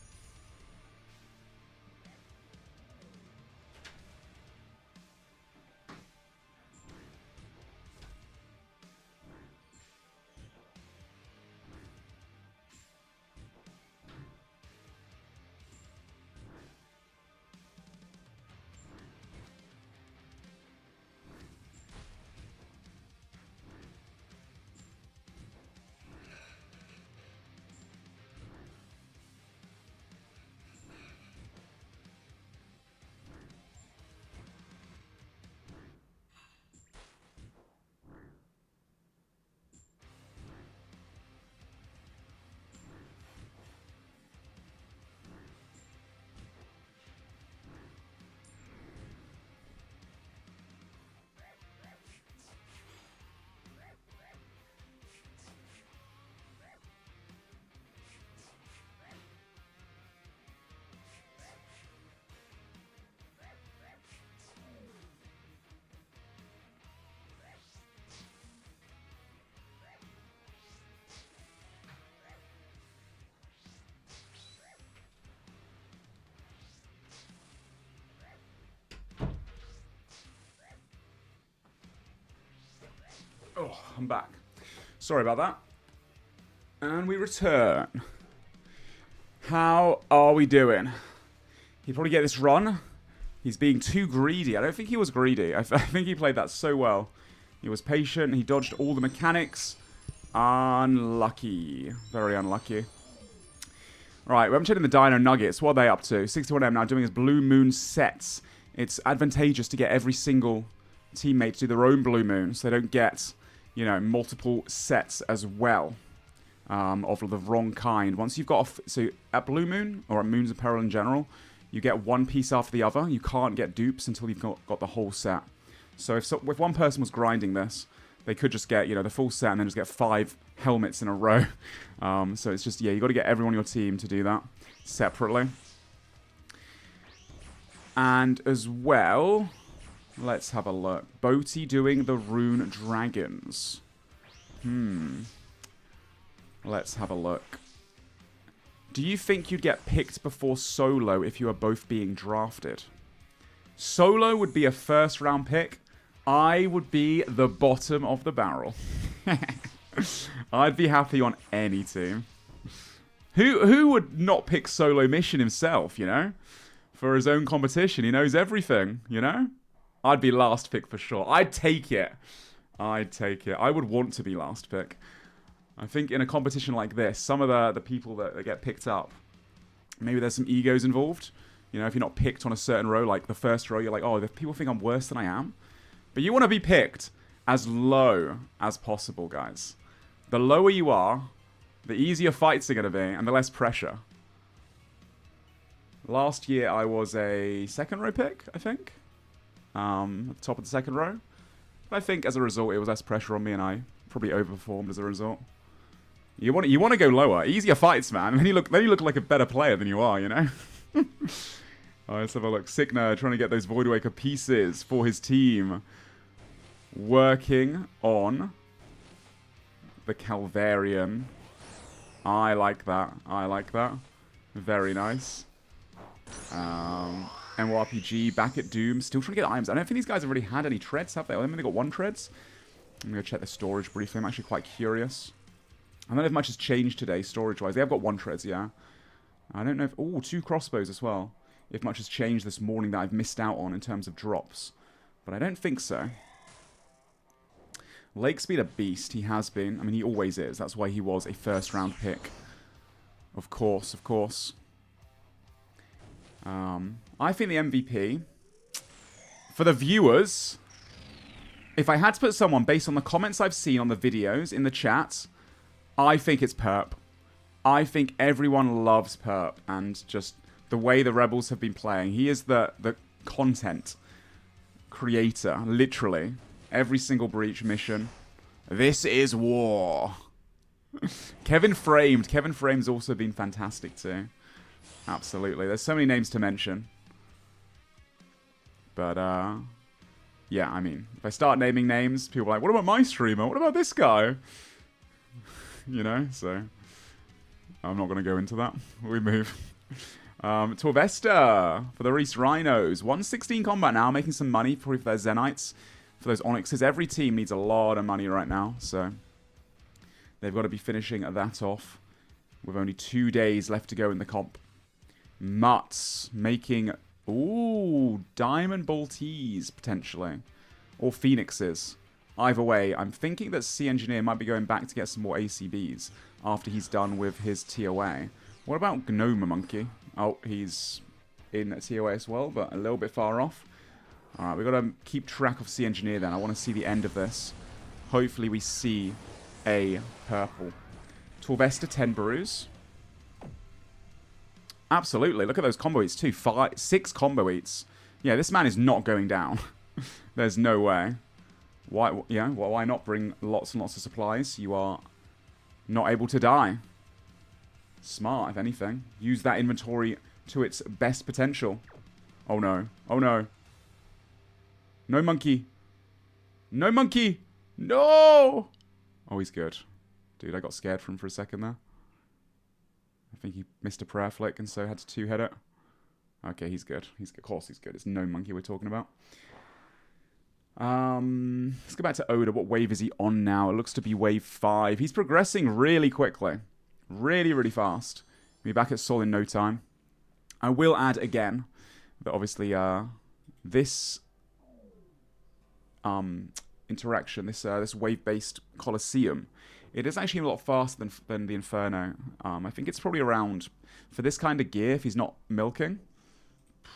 Oh, I'm back. Sorry about that. And we return. How are we doing? He'd probably get this run. He's being too greedy. I don't think he was greedy. I think he played that so well. He was patient. He dodged all the mechanics. Unlucky. Very unlucky. Right, we're checking the Dino Nuggets. What are they up to? 61M now doing his Blue Moon sets. It's advantageous to get every single teammate to do their own Blue Moon so they don't get, you know, multiple sets as well of the wrong kind. Once you've got so at Blue Moon or at Moons of Peril in general, you get one piece after the other. You can't get dupes until you've got the whole set. So if one person was grinding this, they could just get, you know, the full set and then just get 5 helmets in a row. So it's just, yeah, you got to get everyone on your team to do that separately. And as well, let's have a look. Boaty doing the Rune Dragons. Let's have a look. Do you think you'd get picked before Solo if you were both being drafted? Solo would be a first round pick. I would be the bottom of the barrel. I'd be happy on any team. Who would not pick SoloMission himself, you know? For his own competition. He knows everything, you know? I'd be last pick for sure. I'd take it. I'd take it. I would want to be last pick. I think in a competition like this, some of the people that get picked up, maybe there's some egos involved. You know, if you're not picked on a certain row, like the first row, you're like, oh, people think I'm worse than I am. But you want to be picked as low as possible, guys. The lower you are, the easier fights are going to be, and the less pressure. Last year, I was a second row pick, I think. At the top of the second row. But I think as a result, it was less pressure on me, and I probably overperformed as a result. You want to go lower. Easier fights, man. And then you look like a better player than you are, you know? Alright, let's have a look. Sickner trying to get those Voidwaker pieces for his team. Working on the Calvarian. I like that. I like that. Very nice. MRPG back at Doom. Still trying to get items. I don't think these guys have really had any treads, have they? I think they got 1 treads. I'm going to check the storage briefly. I'm actually quite curious. I don't know if much has changed today, storage-wise. They have got 1 treads, yeah. I don't know if... Oh, 2 crossbows as well. If much has changed this morning that I've missed out on in terms of drops. But I don't think so. Lake's been a beast. He has been. I mean, he always is. That's why he was a first-round pick. Of course, of course. I think the MVP... For the viewers... If I had to put someone based on the comments I've seen on the videos in the chat, I think it's Perp. I think everyone loves Perp, and just the way the Rebels have been playing. He is the content creator, literally. Every single breach mission. This is war. Kevin Framed's also been fantastic too. Absolutely. There's so many names to mention. But, yeah, I mean, if I start naming names, people are like, what about my streamer? What about this guy? You know, so I'm not going to go into that. We move. Torvesta for the Reese Rhinos. 116 combat now, making some money probably for their Zenites. For those Onyxes, every team needs a lot of money right now, so they've got to be finishing that off with only 2 days left to go in the comp. Mutts making, ooh, Diamond Boltees potentially, or Phoenixes. Either way, I'm thinking that C Engineer might be going back to get some more ACBs after he's done with his TOA. What about Gnome Monkey? Oh, he's in TOA as well, but a little bit far off. Alright, we've got to keep track of C Engineer then. I want to see the end of this. Hopefully we see a purple. Torvesta 10 brews. Absolutely. Look at those combo eats too. 6 combo eats. Yeah, this man is not going down. There's no way. Why? Yeah, well, why not bring lots and lots of supplies? You are not able to die. Smart, if anything. Use that inventory to its best potential. Oh no. Oh no. No monkey. No monkey. No! Oh, he's good. Dude, I got scared for him for a second there. I think he missed a prayer flick and so had to 2-hit it. Okay, he's good. Of course he's good. It's no monkey we're talking about. Let's go back to Oda. What wave is he on now? It looks to be wave 5. He's progressing really quickly. Really, really fast. He'll be back at Sol in no time. I will add again that obviously this interaction, this wave-based Colosseum, it is actually a lot faster than the Inferno. I think it's probably around, for this kind of gear, if he's not milking,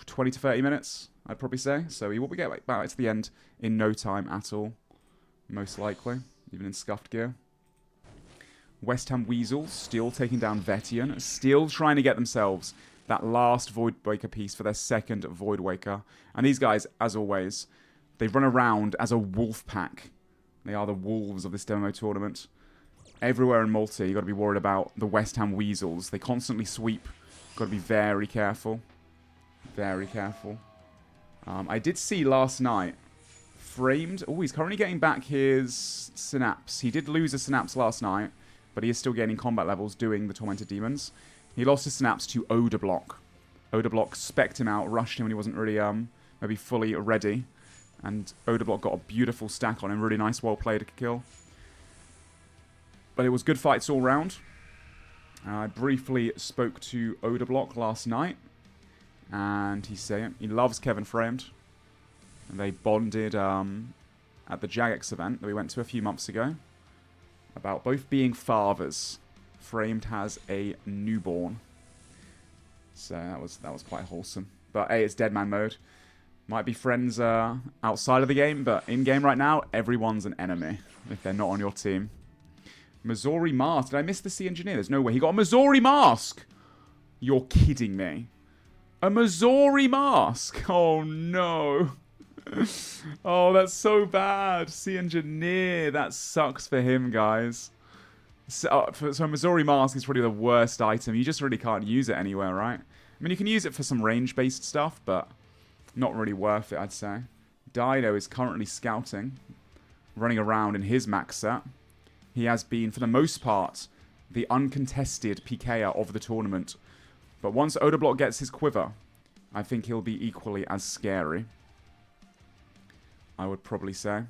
20 to 30 minutes, I'd probably say. So he will get back to the end in no time at all, most likely, even in scuffed gear. West Ham Weasels still taking down Vetian, still trying to get themselves that last Voidwaker piece for their second Voidwaker. And these guys, as always, they run around as a wolf pack. They are the wolves of this demo tournament. Everywhere in Malta, you've got to be worried about the West Ham Weasels. They constantly sweep. Got to be very careful. Very careful. I did see last night, Framed... Oh, he's currently getting back his Synapse. He did lose a Synapse last night, but he is still gaining combat levels doing the Tormented Demons. He lost his Synapse to Odablock. Odablock specced him out, rushed him when he wasn't really maybe fully ready. And Odablock got a beautiful stack on him. Really nice, well played kill. But it was good fights all round. I briefly spoke to Odablock last night. And he's saying he loves Kevin Framed. And they bonded at the Jagex event that we went to a few months ago. About both being fathers. Framed has a newborn. So that was quite wholesome. But hey, it's Deadman mode. Might be friends outside of the game, but in-game right now, everyone's an enemy if they're not on your team. Missouri mask. Did I miss the sea engineer? There's no way. He got a Missouri mask! You're kidding me. A Missouri mask! Oh, no. Oh, that's so bad. Sea engineer. That sucks for him, guys. So a Missouri mask is probably the worst item. You just really can't use it anywhere, right? I mean, you can use it for some range-based stuff, but not really worth it, I'd say. Dido is currently scouting, running around in his max set. He has been, for the most part, the uncontested PKer of the tournament. But once Odablock gets his quiver, I think he'll be equally as scary. I would probably say.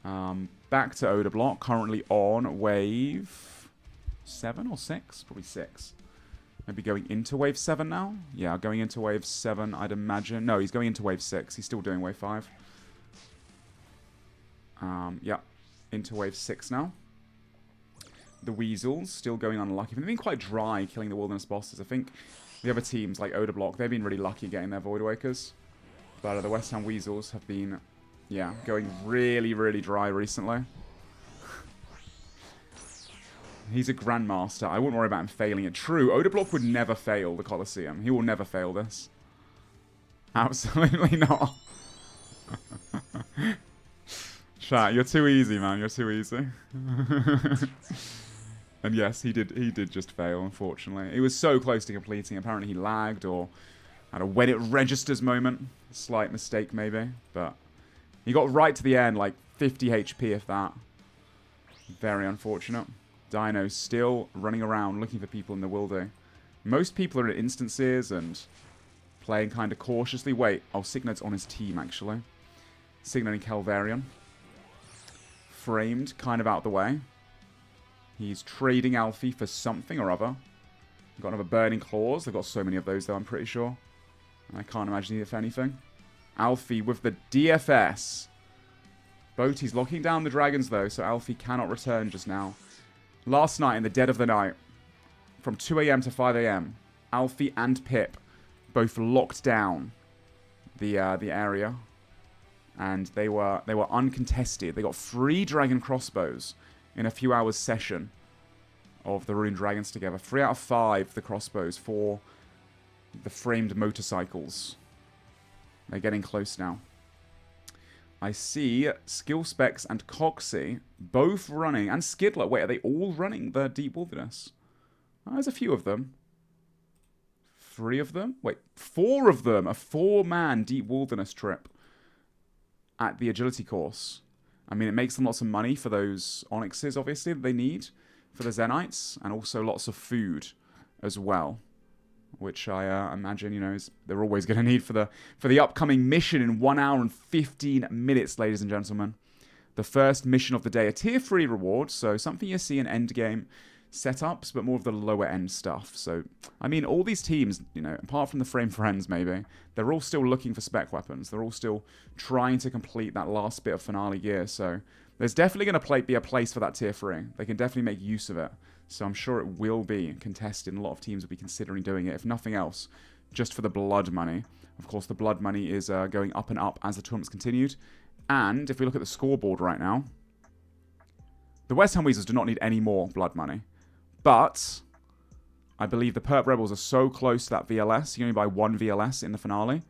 Back to Odablock, currently on wave 7 or 6? Probably 6. Maybe going into wave 7 now? Yeah, going into wave 7, I'd imagine. No, he's going into wave 6. He's still doing wave 5. Yeah, into wave 6 now. The Weasels still going unlucky. They've been quite dry killing the Wilderness bosses. I think the other teams like Odablock, they've been really lucky getting their Void Wakers. But the West Ham Weasels have been, yeah, going really, really dry recently. He's a Grandmaster. I wouldn't worry about him failing it. True, Odablock would never fail the Colosseum. He will never fail this. Absolutely not. Chat, you're too easy, man. You're too easy. And yes, he did just fail, unfortunately. He was so close to completing. Apparently he lagged or had a when it registers moment. Slight mistake, maybe. But he got right to the end, like 50 HP, if that. Very unfortunate. Dino's still running around looking for people in the wildy. Most people are in instances and playing kind of cautiously. Wait, oh, Signet's on his team, actually. Signet and Calvarian. Framed, kind of out the way. He's trading Alfie for something or other. Got another Burning Claws. They've got so many of those, though, I'm pretty sure. I can't imagine if anything. Alfie with the DFS. Boaty's locking down the dragons, though, so Alfie cannot return just now. Last night, in the dead of the night, from 2 AM to 5 AM, Alfie and Pip both locked down the area. And they were uncontested. They got 3 dragon crossbows in a few hours session of the Rune Dragons together. 3 out of 5 the crossbows for the framed motorcycles. They're getting close now. I see Skill Specs and Coxie both running, and Skidler. Wait, are they all running the Deep Wilderness? Oh, there's a few of them. 3 of them? Wait, 4 of them. A 4-man Deep Wilderness trip at the agility course. I mean, it makes them lots of money for those onyxes, obviously, that they need for the Zenites, and also lots of food as well, which I imagine, you know, they're always going to need for the upcoming mission in 1 hour and 15 minutes, ladies and gentlemen. The first mission of the day, a tier 3 reward, so something you see in endgame setups, but more of the lower end stuff. So, I mean, all these teams, you know, apart from the Frame Friends maybe, they're all still looking for spec weapons. They're all still trying to complete that last bit of finale gear. So there's definitely going to be a place for that tier 3. They can definitely make use of it. So I'm sure it will be contested, and a lot of teams will be considering doing it, if nothing else, just for the blood money. Of course, the blood money is going up and up as the tournament's continued. And if we look at the scoreboard right now, the West Ham Weasels do not need any more blood money. But I believe the Perp Rebels are so close to that VLS. You only buy 1 VLS in the finale.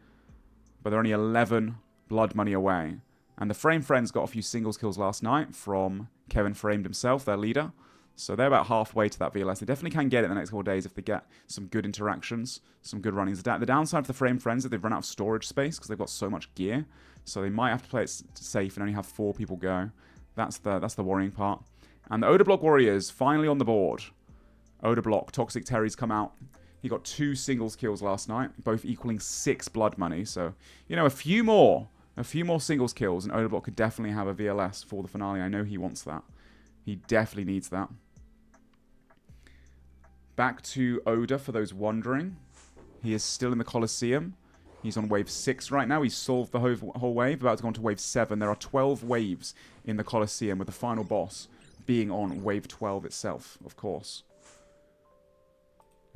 But they're only 11 blood money away. And the Frame Friends got a few singles kills last night from Kevin Framed himself, their leader. So they're about halfway to that VLS. They definitely can get it in the next couple of days if they get some good interactions, some good runnings. The downside for the Frame Friends is they've run out of storage space because they've got so much gear. So they might have to play it safe and only have 4 people go. That's the worrying part. And the Odablock Warriors finally on the board. Odablock, Toxic Terry's come out. He got 2 singles kills last night, both equaling 6 blood money. So, you know, a few more singles kills, and Odablock could definitely have a VLS for the finale. I know he wants that. He definitely needs that. Back to Oda for those wondering. He is still in the Colosseum. He's on wave 6 right now. He's solved the whole wave, about to go on to wave 7. There are 12 waves in the Colosseum, with the final boss being on wave 12 itself, of course.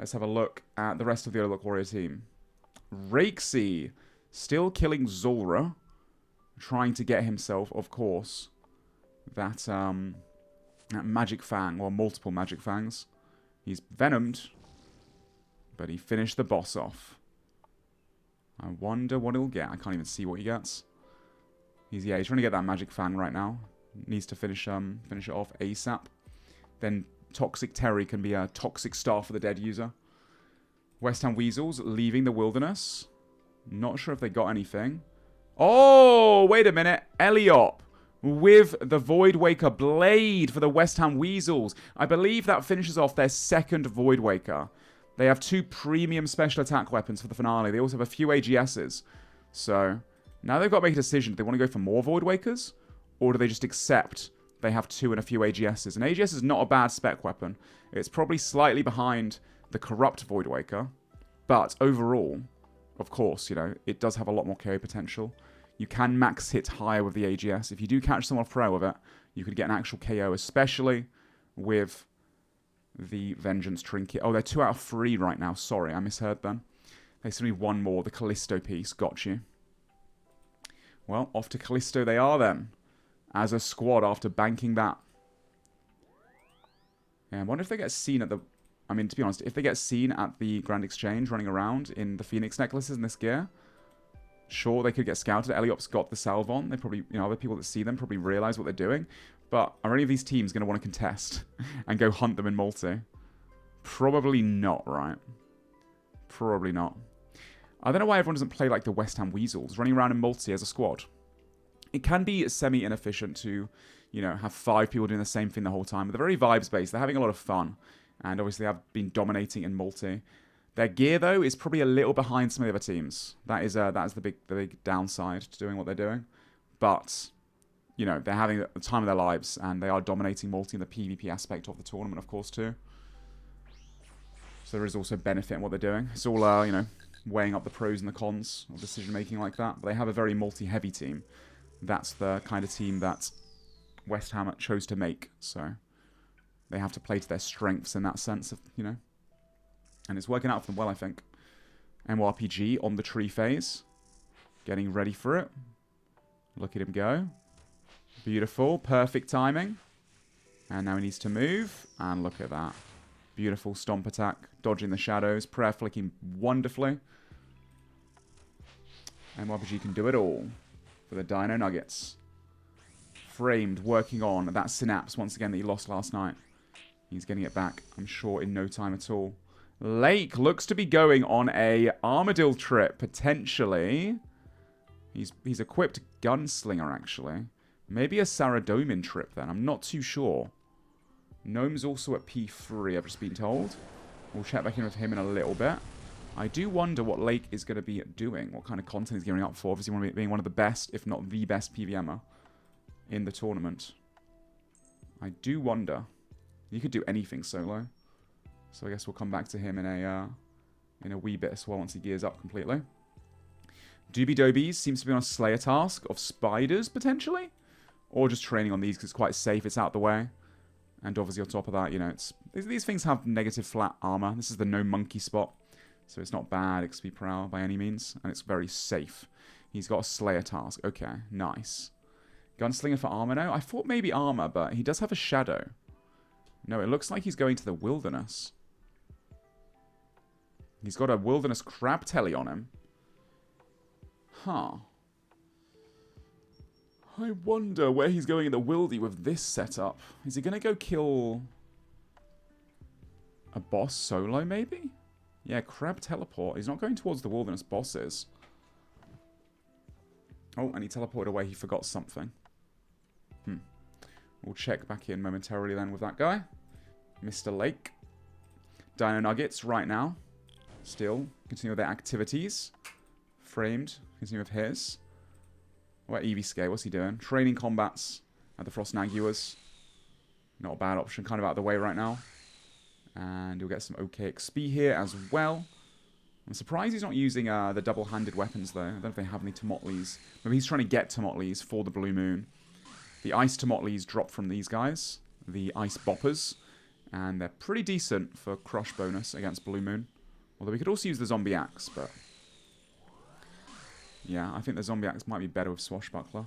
Let's have a look at the rest of the Old School Warrior team. Rakesy, still killing Zulra. Trying to get himself, of course, that Magic Fang, or multiple Magic Fangs. He's venomed, but he finished the boss off. I wonder what he'll get. I can't even see what he gets. He's trying to get that Magic Fang right now. Needs to finish it off ASAP. Then Toxic Terry can be a Toxic Star for the dead user. West Ham Weasels leaving the wilderness. Not sure if they got anything. Oh, wait a minute. Eliop with the Void Waker Blade for the West Ham Weasels. I believe that finishes off their second Void Waker. They have 2 premium special attack weapons for the finale. They also have a few AGSs. So, now they've got to make a decision. Do they want to go for more Void Wakers? Or do they just accept they have 2 and a few AGSs? An AGS is not a bad spec weapon. It's probably slightly behind the Corrupt Void Waker. But overall, of course, you know, it does have a lot more KO potential. You can max hit higher with the AGS. If you do catch someone off pro with it, you could get an actual KO, especially with the Vengeance Trinket. Oh, they're 2 out of 3 right now. Sorry, I misheard them. They still need 1 more. The Callisto piece. Got you. Well, off to Callisto they are then. As a squad after banking that. Yeah, I wonder if they get seen at the... I mean, to be honest, if they get seen at the Grand Exchange running around in the Phoenix necklaces and this gear, sure, they could get scouted. Eliop's got the salve on. They probably, you know, other people that see them probably realize what they're doing. But are any of these teams going to want to contest and go hunt them in multi? Probably not, right? Probably not. I don't know why everyone doesn't play like the West Ham Weasels, running around in multi as a squad. It can be semi-inefficient to, you know, have 5 people doing the same thing the whole time. But they're very vibes-based. They're having a lot of fun. And obviously have been dominating in multi. Their gear, though, is probably a little behind some of the other teams. That is the big downside to doing what they're doing. But, you know, they're having the time of their lives, and they are dominating multi in the PvP aspect of the tournament, of course, too. So there is also benefit in what they're doing. It's all, you know, weighing up the pros and the cons of decision-making like that. But they have a very multi-heavy team. That's the kind of team that West Ham chose to make, so they have to play to their strengths in that sense, of, you know. And it's working out for them well, I think. MRPG on the tree phase. Getting ready for it. Look at him go. Beautiful. Perfect timing. And now he needs to move. And look at that. Beautiful stomp attack. Dodging the shadows. Prayer flicking wonderfully. MRPG can do it all. For the Dino Nuggets. Framed. Working on that synapse once again that he lost last night. He's getting it back, I'm sure, in no time at all. Lake looks to be going on a Armadillo trip, potentially. He's equipped Gunslinger, actually. Maybe a Saradomin trip, then. I'm not too sure. Gnome's also at P3, I've just been told. We'll check back in with him in a little bit. I do wonder what Lake is going to be doing, what kind of content he's gearing up for. Obviously, being one of the best, if not the best PVMer in the tournament. I do wonder. He could do anything solo. So I guess we'll come back to him in a wee bit as well once he gears up completely. Doobie Dobies seems to be on a Slayer task of spiders, potentially? Or just training on these because it's quite safe, it's out the way. And obviously on top of that, you know, these things have negative flat armor. This is the no monkey spot. So it's not bad XP per hour by any means. And it's very safe. He's got a Slayer task. Okay, nice. Gunslinger for armor now? I thought maybe armor, but he does have a shadow. No, it looks like he's going to the wilderness. He's got a wilderness crab telly on him. Huh. I wonder where he's going in the wildy with this setup. Is he going to go kill a boss solo, maybe? Yeah, crab teleport. He's not going towards the wilderness bosses. Oh, and he teleported away. He forgot something. We'll check back in momentarily then with that guy. Mr. Lake. Dino Nuggets right now. Still continue their activities. Framed. Continue with his. What about EVSK? What's he doing? Training combats at the Frost Naguas. Not a bad option. Kind of out of the way right now. And you'll get some okay XP here as well. I'm surprised he's not using the double-handed weapons though. I don't know if they have any Tomotlis. Maybe he's trying to get Tomotlis for the Blue Moon. The Ice Tomotlis drop from these guys. The Ice Boppers. And they're pretty decent for crush bonus against Blue Moon. Although we could also use the Zombie Axe, but... yeah, I think the Zombie Axe might be better with Swashbuckler.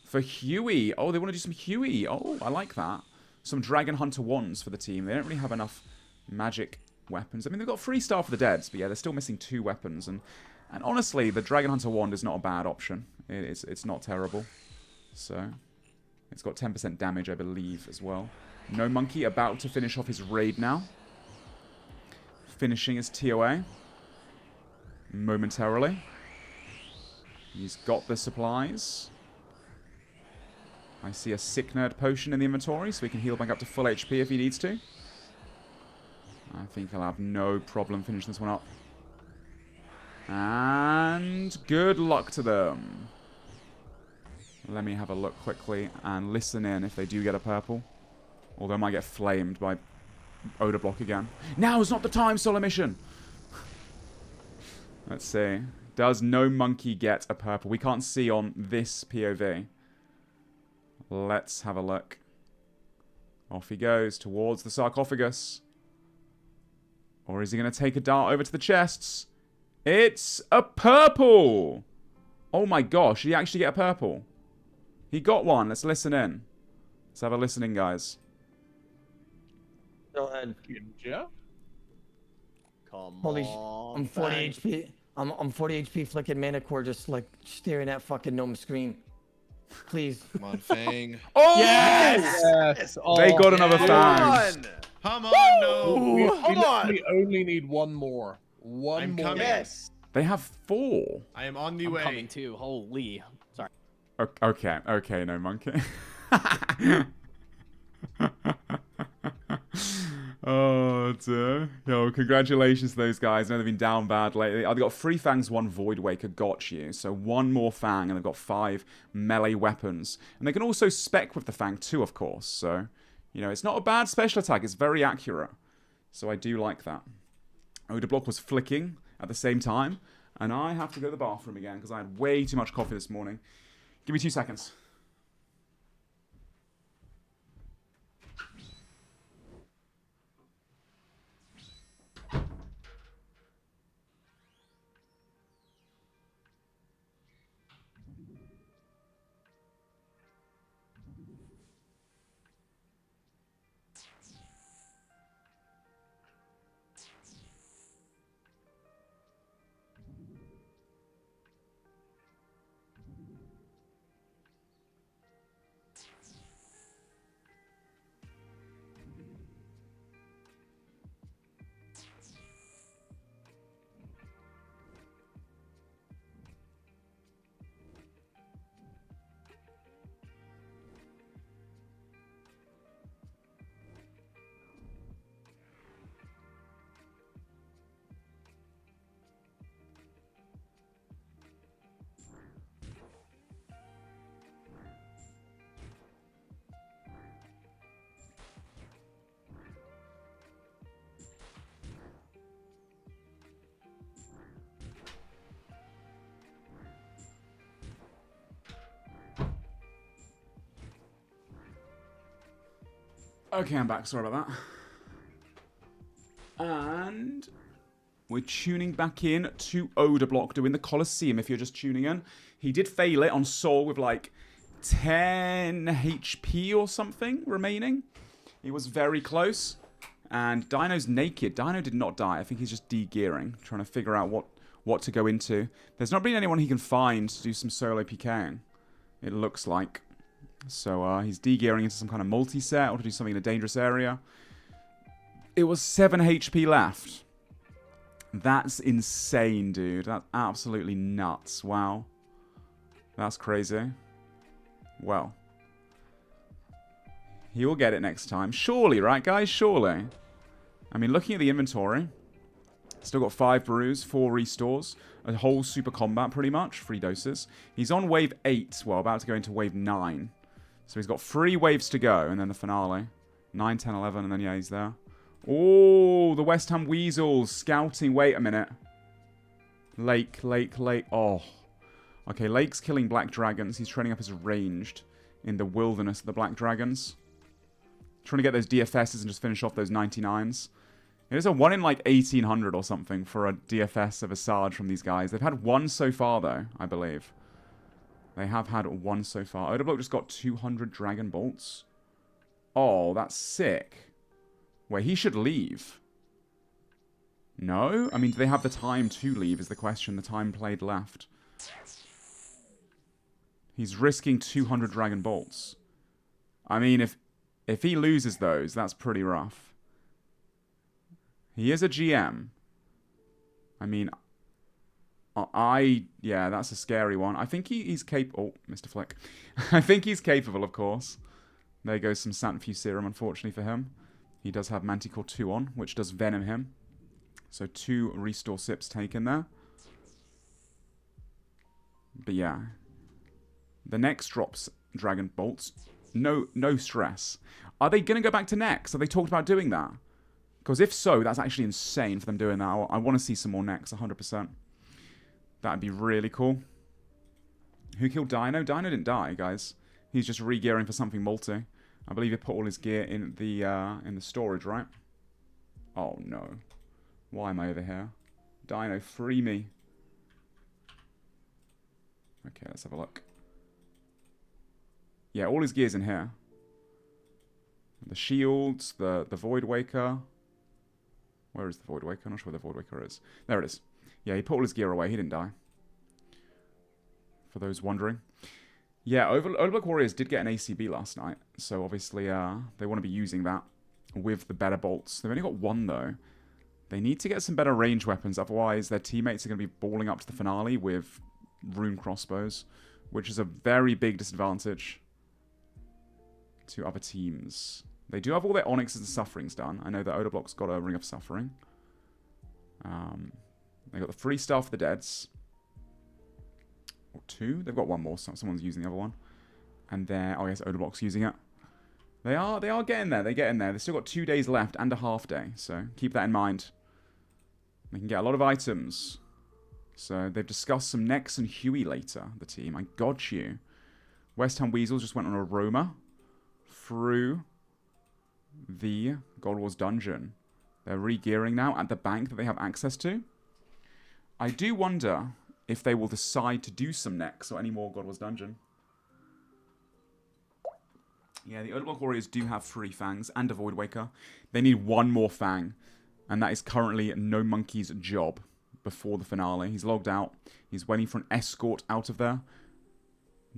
For Huey! Oh, they want to do some Huey! Oh, I like that. Some Dragon Hunter wands for the team. They don't really have enough magic weapons. I mean, they've got 3 Star for the Deads, but yeah, they're still missing 2 weapons. And honestly, the Dragon Hunter wand is not a bad option. It's not terrible. So, it's got 10% damage, I believe, as well. No Monkey about to finish off his raid now. Finishing his TOA. Momentarily. He's got the supplies. I see a Sick Nerd potion in the inventory, so he can heal back up to full HP if he needs to. I think he'll have no problem finishing this one up. And good luck to them. Let me have a look quickly and listen in if they do get a purple. Although I might get flamed by Odor Block again. Now is not the time, SoloMission! Let's see. Does No Monkey get a purple? We can't see on this POV. Let's have a look. Off he goes towards the sarcophagus. Or is he going to take a dart over to the chests? It's a purple! Oh my gosh, did he actually get a purple? He got one. Let's listen in. Let's have a listening, guys. Go ahead. Yeah. Holy I'm 40 HP. I'm 40 HP flicking mana core just like staring at fucking Gnome screen. Please. Come on, Fang. Oh! Yes! Yes! Oh, they got another Fang. Come on, no. We only need one more. One more. Coming. Yes. They have 4. I am on the way. Coming too. Holy. Sorry. Okay, okay, No Monkey. Oh dear. Yo, congratulations to those guys. I know they've been down bad lately. They've got 3 Fangs, 1 Void Waker, got you. So 1 more Fang, and they've got 5 melee weapons. And they can also spec with the Fang too, of course. So, you know, it's not a bad special attack. It's very accurate. So I do like that. Odor Block was flicking at the same time. And I have to go to the bathroom again because I had way too much coffee this morning. Give me 2 seconds. Okay, I'm back. Sorry about that. And we're tuning back in to Odor Block doing the Colosseum if you're just tuning in. He did fail it on Soul with like 10 HP or something remaining. He was very close. And Dino's naked. Dino did not die. I think he's just de-gearing, trying to figure out what to go into. There's not really anyone he can find to do some solo PKing, it looks like. So he's de-gearing into some kind of multi-set or to do something in a dangerous area. It was 7 HP left. That's insane, dude. That's absolutely nuts. Wow. That's crazy. Well. He will get it next time. Surely, right, guys? Surely. I mean, looking at the inventory, still got 5 brews, 4 restores, a whole super combat pretty much, 3 doses. He's on wave 8, well, about to go into wave 9. So he's got 3 waves to go, and then the finale. 9, 10, 11, and then, yeah, he's there. Oh, the West Ham Weasels scouting. Wait a minute. Lake. Oh. Okay, Lake's killing black dragons. He's training up his ranged in the wilderness of the black dragons. Trying to get those DFSs and just finish off those 99s. It is a 1 in like 1800 or something for a DFS of a Sarge from these guys. They've had one so far though, I believe. They have had one so far. Odablock just got 200 Dragon Bolts. Oh, that's sick. Wait, he should leave. No? I mean, do they have the time to leave is the question. The time played left. He's risking 200 Dragon Bolts. I mean, if he loses those, that's pretty rough. He is a GM. I mean, yeah, that's a scary one. I think he's capable. Oh, Mr. Flick. I think he's capable, of course. There goes some Santfew Serum, unfortunately for him. He does have Manticore 2 on, which does Venom him. So 2 Restore Sips taken there. But yeah. The next drops Dragon Bolts. No stress. Are they going to go back to Nex? Have they talked about doing that? Because if so, that's actually insane for them doing that. I want to see some more Nex, 100%. That'd be really cool. Who killed Dino? Dino didn't die, guys. He's just re-gearing for something multi. I believe he put all his gear in the storage, right? Oh, no. Why am I over here? Dino, free me. Okay, let's have a look. Yeah, all his gear's in here. The shields, the Void Waker. Where is the Void Waker? I'm not sure where the Void Waker is. There it is. Yeah, he put all his gear away. He didn't die. For those wondering. Yeah, Overlook Warriors did get an ACB last night. So obviously they want to be using that with the better bolts. They've only got one though. They need to get some better range weapons. Otherwise their teammates are going to be balling up to the finale with rune crossbows. Which is a very big disadvantage to other teams. They do have all their Onyxes and Sufferings done. I know that Odablock's got a Ring of Suffering. They got the free Staff for the Deads. Or 2. They've got one more. So someone's using the other one. And then, oh, I guess Odablock's using it. They are getting there. They get in there. They've still got 2 days left and a half day. So keep that in mind. They can get a lot of items. So they've discussed some Nex and Huey later, the team. I got you. West Ham Weasels just went on a Roma through the Gold Wars dungeon. They're re-gearing now at the bank that they have access to. I do wonder if they will decide to do some Nex or any more God Wars dungeon. Yeah, the Odablock Warriors do have 3 Fangs and a Void Waker. They need 1 more Fang, and that is currently No Monkey's job before the finale. He's logged out. He's waiting for an escort out of there.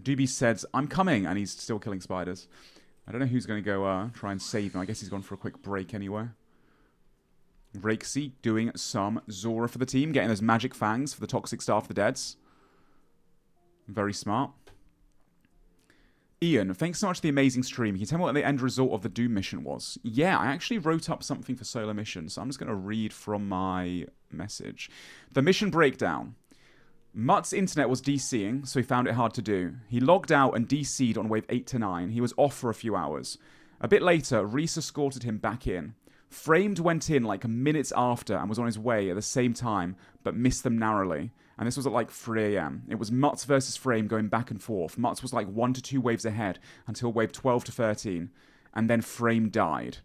Doobie says, I'm coming, and he's still killing spiders. I don't know who's going to go try and save him. I guess he's gone for a quick break anyway. Rakesy doing some Zora for the team, getting those magic fangs for the Toxic Staff of the Deads. Very smart. Ian, thanks so much for the amazing stream. Can you tell me what the end result of the Doom mission was? Yeah, I actually wrote up something for SoloMission, so I'm just going to read from my message. The mission breakdown. Mutt's internet was DCing, so he found it hard to do. He logged out and DC'd on wave 8 to 9. He was off for a few hours. A bit later, Reese escorted him back in. Framed went in like minutes after and was on his way at the same time, but missed them narrowly. And this was at like 3 AM. It was Mutts versus Frame going back and forth. Mutts was like 1 to 2 waves ahead until wave 12 to 13. And then Frame died.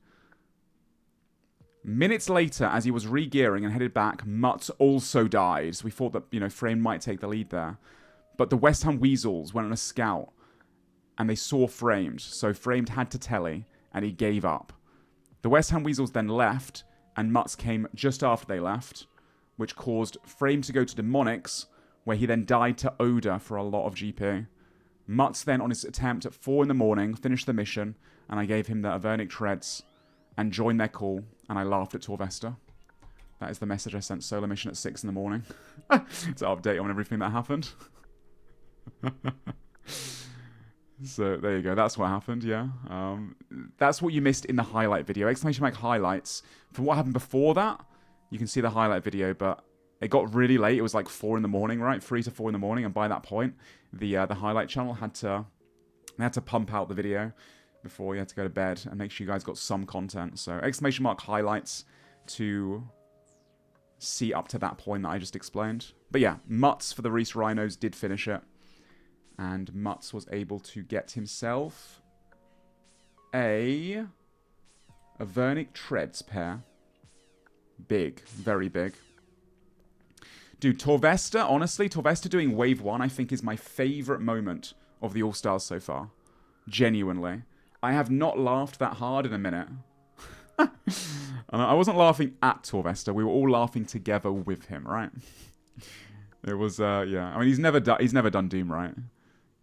Minutes later, as he was re-gearing and headed back, Mutts also died. So we thought that, you know, Frame might take the lead there. But the West Ham Weasels went on a scout and they saw Framed. So Framed had to telly and he gave up. The West Ham Weasels then left and Mutts came just after they left, which caused Frame to go to Demonics, where he then died to Oda for a lot of GP. Mutts then, on his attempt at 4 in the morning, finished the mission, and I gave him the Avernic Treads and joined their call, and I laughed at Torvesta. That is the message I sent SoloMission at 6 in the morning. to update on everything that happened. So, there you go. That's what happened, yeah. That's what you missed in the highlight video. Exclamation mark highlights. From what happened before that, you can see the highlight video, but it got really late. It was like 4 in the morning, right? 3 to 4 in the morning, and by that point, the highlight channel had to pump out the video before you had to go to bed and make sure you guys got some content. So exclamation mark highlights to see up to that point that I just explained. But yeah, Mutts for the Reese Rhinos did finish it, and Mutts was able to get himself a A Vernic Treads pair. Big. Very big. Dude, Torvesta, honestly, Torvesta doing Wave 1, I think is my favorite moment of the All-Stars so far. Genuinely. I have not laughed that hard in a minute. And I wasn't laughing at Torvesta. We were all laughing together with him, right? It was, yeah. I mean, he's never done Doom, right?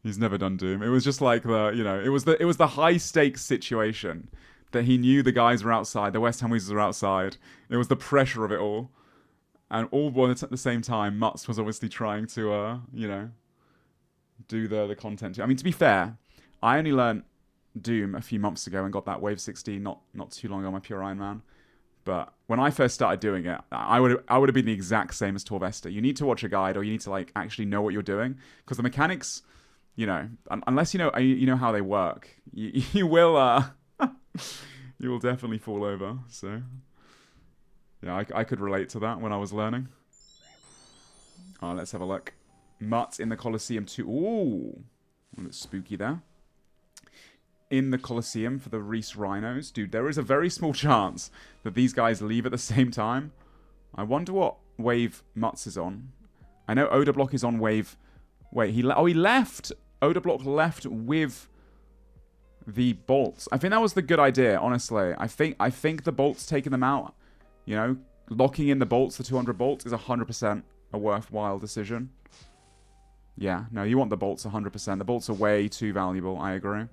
He's never done Doom. It was just like the, you know, it was the high stakes situation that he knew the guys were outside, the West Ham Weasels were outside. It was the pressure of it all. And all at the same time, Mutz was obviously trying to, you know, do the content. I mean, to be fair, I only learned Doom a few months ago and got that Wave 16 not too long ago on my Pure Iron Man. But when I first started doing it, I would have been the exact same as Torvesta. You need to watch a guide, or you need to like actually know what you're doing, because the mechanics, you know, unless you know how they work, you will you will definitely fall over. So yeah, I could relate to that when I was learning. Oh, let's have a look. Mutt in the Colosseum too. Ooh, a bit spooky there. In the Colosseum for the Reese Rhinos. Dude, there is a very small chance that these guys leave at the same time. I wonder what wave Mutz is on. I know Odablock is on wave... Wait, he left! Odablock left with the bolts. I think that was the good idea, honestly. I think the bolts taking them out, you know, locking in the bolts, the 200 bolts, is 100% a worthwhile decision. Yeah, no, you want the bolts 100%. The bolts are way too valuable, I agree.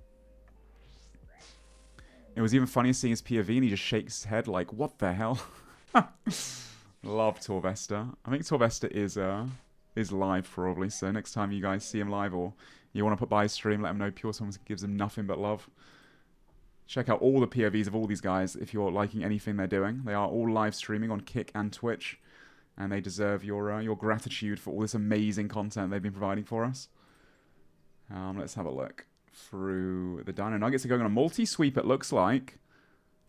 It was even funnier seeing his POV and he just shakes his head like, what the hell? Love Torvesta. I think Torvesta is live probably, so next time you guys see him live or you want to put by his stream, let him know PureSpam gives him nothing but love. Check out all the POVs of all these guys if you're liking anything they're doing. They are all live streaming on Kick and Twitch, and they deserve your gratitude for all this amazing content they've been providing for us. Let's have a look. Through the Dino Nuggets are going on a multi-sweep, it looks like.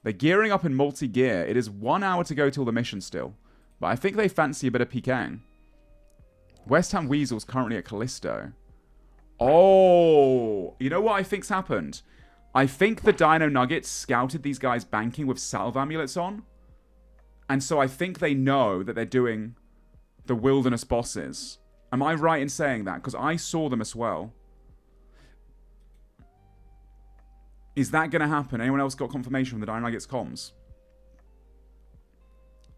They're gearing up in multi-gear. It is 1 hour to go till the mission still. But I think they fancy a bit of PKing. West Ham Weasels currently at Callisto. Oh! You know what I think's happened? I think the Dino Nuggets scouted these guys banking with salve amulets on. And so I think they know that they're doing the Wilderness bosses. Am I right in saying that? Because I saw them as well. Is that going to happen? Anyone else got confirmation from the Dino Nuggets comms?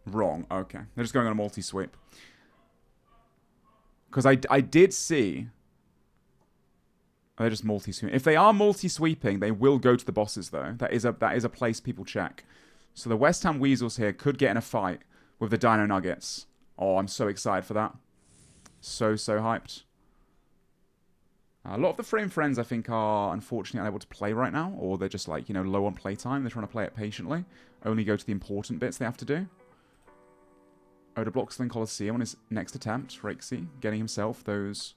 Wrong. Okay. They're just going on a multi-sweep. Because I did see... They're just multi-sweeping. If they are multi-sweeping, they will go to the bosses, though. That is a place people check. So the West Ham Weasels here could get in a fight with the Dino Nuggets. Oh, I'm so excited for that. So hyped. A lot of the Frame Friends, I think, are unfortunately unable to play right now, or they're just like, you know, low on playtime. They're trying to play it patiently. Only go to the important bits they have to do. Odablock's in Colosseum on his next attempt. Rixie getting himself those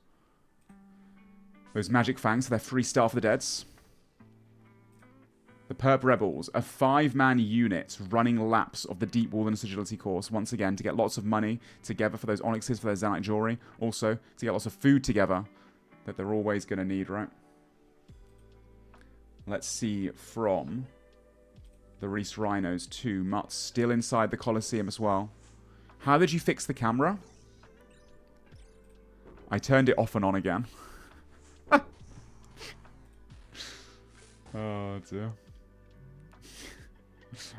magic fangs for their 3-star for the Deads. The Perp Rebels, a 5-man unit running laps of the Deep Wilderness Agility course, once again, to get lots of money together for those onyxes, for their Zanite jewelry. Also, to get lots of food together that they're always going to need, right? Let's see from the Reese Rhinos to Mutz, still inside the Colosseum as well. How did you fix the camera? I turned it off and on again. Oh, dear.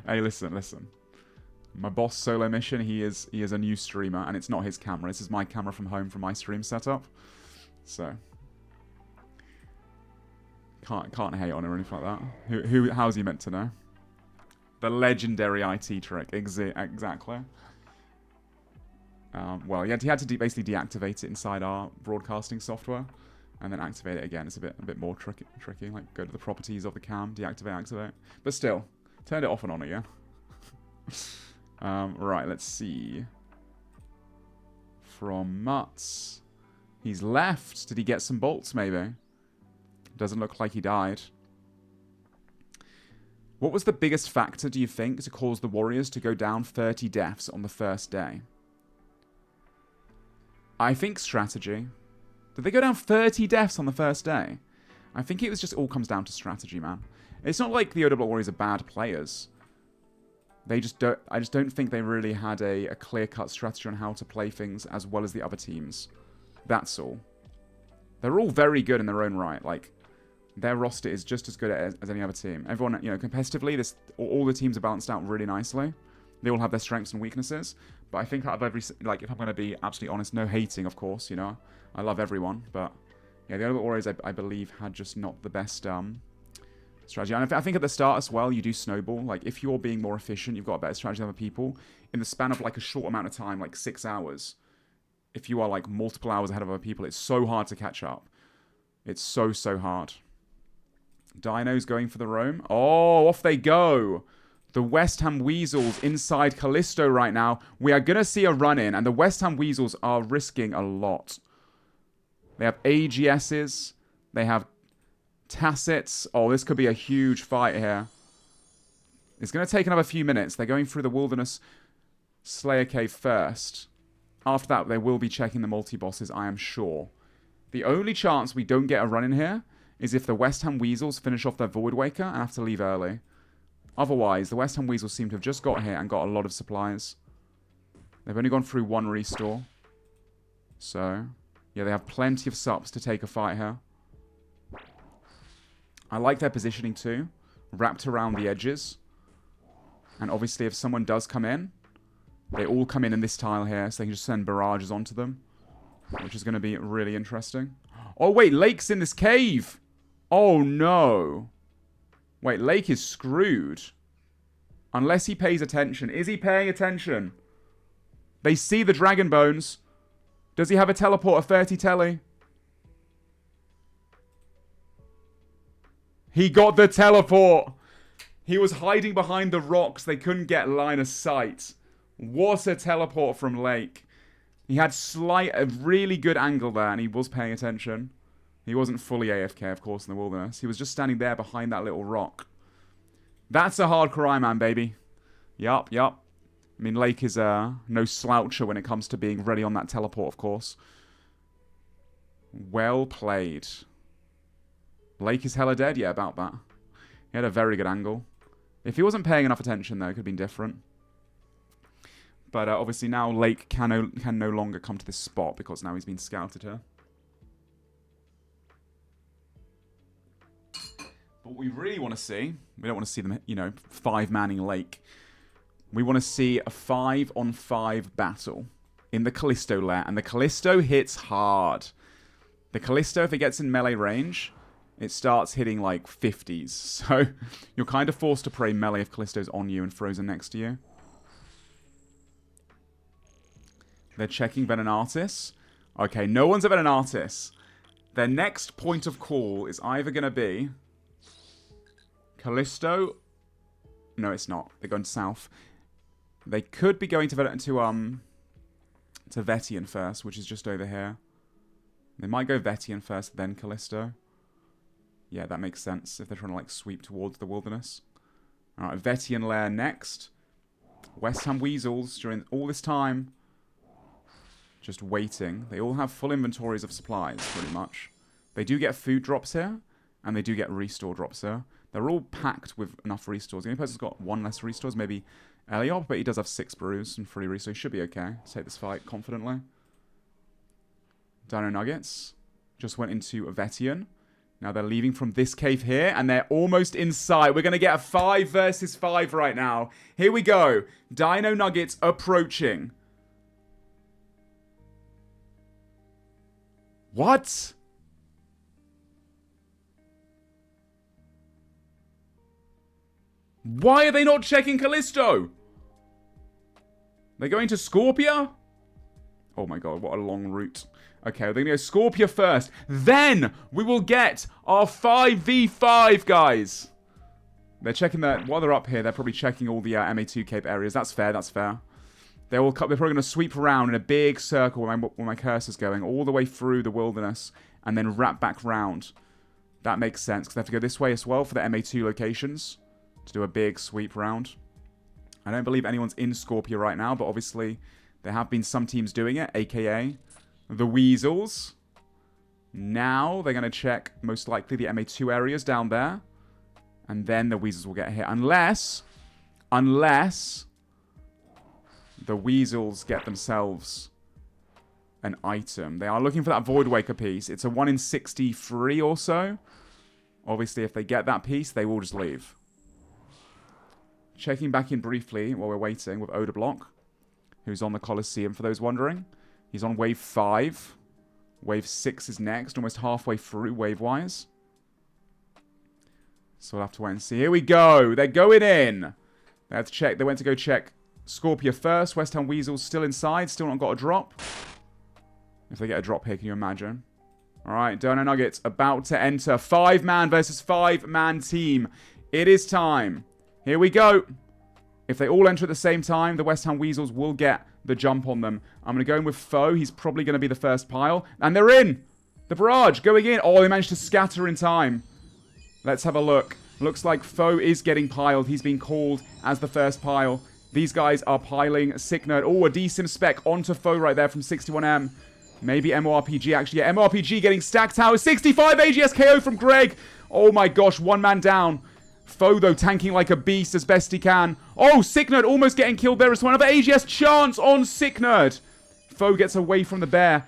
Hey, listen. My boss, SoloMission, he is a new streamer, and it's not his camera. This is my camera from home from my stream setup. So... Can't hate on him or anything like that. How's he meant to know? The legendary IT trick. Exactly. Well, he had to basically deactivate it inside our broadcasting software, and then activate it again. It's a bit more tricky. Like, go to the properties of the cam, deactivate, activate. But still, turned it off and on again. Right, let's see. From Mutz. He's left. Did he get some bolts, maybe? Doesn't look like he died. What was the biggest factor, do you think, to cause the Warriors to go down 30 deaths on the first day? I think strategy. Did they go down 30 deaths on the first day? I think it was just all comes down to strategy, man. It's not like the Odablock Warriors are bad players. They just don't. I just don't think they really had a clear-cut strategy on how to play things as well as the other teams. That's all. They're all very good in their own right. Like, their roster is just as good as any other team. Everyone, you know, competitively, all the teams are balanced out really nicely. They all have their strengths and weaknesses. But I think out of every, like, if I'm going to be absolutely honest, no hating, of course, you know. I love everyone, but yeah, the other Warriors, I believe, had just not the best strategy. And I think at the start as well, you do snowball. Like, if you're being more efficient, you've got a better strategy than other people. In the span of, like, a short amount of time, like 6 hours, if you are, like, multiple hours ahead of other people, it's so hard to catch up. It's so, so hard. Dino's going for the roam. Oh, off they go. The West Ham Weasels inside Callisto right now. We are going to see a run-in, and the West Ham Weasels are risking a lot. They have AGSs. They have Tacits. Oh, this could be a huge fight here. It's going to take another few minutes. They're going through the Wilderness Slayer Cave first. After that, they will be checking the multi-bosses, I am sure. The only chance we don't get a run-in here is if the West Ham Weasels finish off their Void Waker and have to leave early. Otherwise, the West Ham Weasels seem to have just got here and got a lot of supplies. They've only gone through 1 restore. So, yeah, they have plenty of subs to take a fight here. I like their positioning too. Wrapped around the edges. And obviously, if someone does come in, they all come in this tile here, so they can just send barrages onto them. Which is going to be really interesting. Oh, wait, Lake's in this cave! Oh, no. Wait, Lake is screwed. Unless he pays attention. Is he paying attention? They see the dragon bones. Does he have a teleport of 30 telly? He got the teleport! He was hiding behind the rocks. They couldn't get line of sight. What a teleport from Lake. He had a really good angle there, and he was paying attention. He wasn't fully AFK, of course, in the Wilderness. He was just standing there behind that little rock. That's a hardcore Iron, baby. Yup. I mean, Lake is no sloucher when it comes to being ready on that teleport, of course. Well played. Lake is hella dead? Yeah, about that. He had a very good angle. If he wasn't paying enough attention, though, it could have been different. But obviously now Lake can no longer come to this spot because now he's been scouted here. But what we really want to see, we don't want to see them, you know, 5-manning Lake. We want to see a 5-on-5 battle in the Callisto lair. And the Callisto hits hard. The Callisto, if it gets in melee range, it starts hitting like 50s. So you're kind of forced to pray melee if Callisto's on you and frozen next to you. They're checking Venonartis. Okay, no one's at Venonartis. Their next point of call is either going to be Callisto. No, it's not. They're going south. They could be going to Vetian first, which is just over here. They might go Vetian first, then Callisto. Yeah, that makes sense if they're trying to like sweep towards the Wilderness. Alright, Vetian lair next. West Ham Weasels during all this time just waiting. They all have full inventories of supplies, pretty much. They do get food drops here, and they do get restore drops here. They're all packed with enough restores. The only person's got 1 less restores, maybe Eliop, but he does have 6 brews and 3 restores. He should be okay. Take this fight confidently. Dino Nuggets just went into Vetian. Now they're leaving from this cave here, and they're almost inside. We're going to get a 5 versus 5 right now. Here we go. Dino Nuggets approaching. What? Why are they not checking Callisto? They're going to Scorpia? Oh my god, what a long route. Okay, they're going to go Scorpia first. Then we will get our 5v5, guys. They're checking that while they're up here, they're probably checking all the MA2 Cape areas. That's fair, that's fair. They're probably going to sweep around in a big circle where my cursor's going, all the way through the Wilderness, and then wrap back round. That makes sense, because they have to go this way as well for the MA2 locations to do a big sweep round. I don't believe anyone's in Scorpia right now, but obviously there have been some teams doing it, aka the Weasels. Now they're going to check, most likely, the MA2 areas down there, and then the Weasels will get hit. Unless Unless the Weasels get themselves an item. They are looking for that Void Waker piece. It's a 1 in 63 or so. Obviously, if they get that piece, they will just leave. Checking back in briefly while we're waiting with Odablock, who's on the Colosseum for those wondering. He's on wave 5. Wave 6 is next, almost halfway through wave-wise. So we'll have to wait and see. Here we go. They're going in. They had to check. They went to go check Scorpia first. West Ham Weasels still inside. Still not got a drop. If they get a drop here, can you imagine? All right, Dono Nuggets about to enter. 5-man versus 5-man team. It is time. Here we go. If they all enter at the same time, the West Ham Weasels will get the jump on them. I'm going to go in with Foe. He's probably going to be the first pile. And they're in. The barrage going in. Oh, they managed to scatter in time. Let's have a look. Looks like Foe is getting piled. He's been called as the first pile. These guys are piling Sick Nerd. Oh, a D-Sim spec onto Foe right there from 61M. Maybe MORPG actually. Yeah, MORPG getting stacked tower. 65 AGS KO from Greg. Oh my gosh, 1 man down. Foe, though, tanking like a beast as best he can. Oh, Sick Nerd almost getting killed there as well. Another AGS chance on Sick Nerd. Foe gets away from the bear.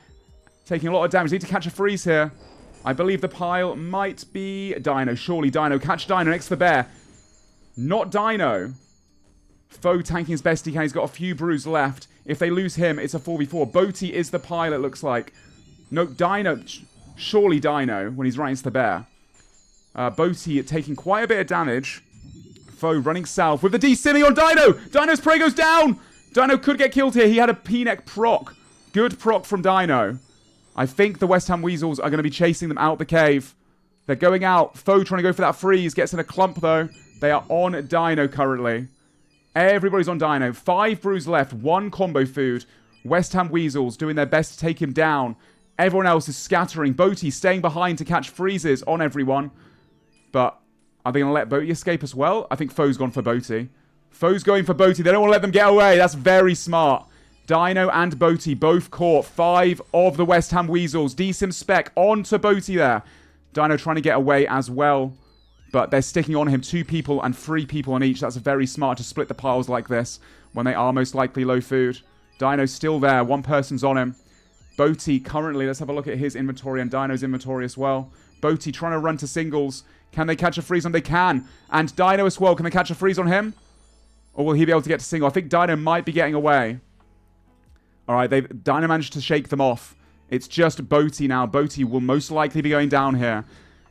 Taking a lot of damage. Need to catch a freeze here. I believe the pile might be Dino. Surely Dino. Catch Dino next to the bear. Not Dino. Foe tanking as best he can. He's got a few brews left. If they lose him, it's a 4v4. Boaty is the pile, it looks like. No, Dino. Surely Dino when he's right into the bear. Boaty taking quite a bit of damage. Foe running south with the D-Simmy on Dino. Dino's prey goes down. Dino could get killed here. He had a P-neck proc. Good proc from Dino. I think the West Ham Weasels are going to be chasing them out the cave. They're going out. Foe trying to go for that freeze. Gets in a clump, though. They are on Dino currently. Everybody's on Dino. 5 brews left. 1 combo food. West Ham Weasels doing their best to take him down. Everyone else is scattering. Boaty staying behind to catch freezes on everyone. But are they going to let Boaty escape as well? I think Foe's gone for Boaty. Foe's going for Boaty. They don't want to let them get away. That's very smart. Dino and Boaty both caught. 5 of the West Ham Weasels. D-Sim spec onto Boaty there. Dino trying to get away as well. But they're sticking on him. 2 people and 3 people on each. That's very smart to split the piles like this when they are most likely low food. Dino's still there. 1 person's on him. Boaty currently, let's have a look at his inventory and Dino's inventory as well. Boaty trying to run to singles. Can they catch a freeze on? They can. And Dino as well. Can they catch a freeze on him? Or will he be able to get to single? I think Dino might be getting away. Alright, Dino managed to shake them off. It's just Boaty now. Boaty will most likely be going down here.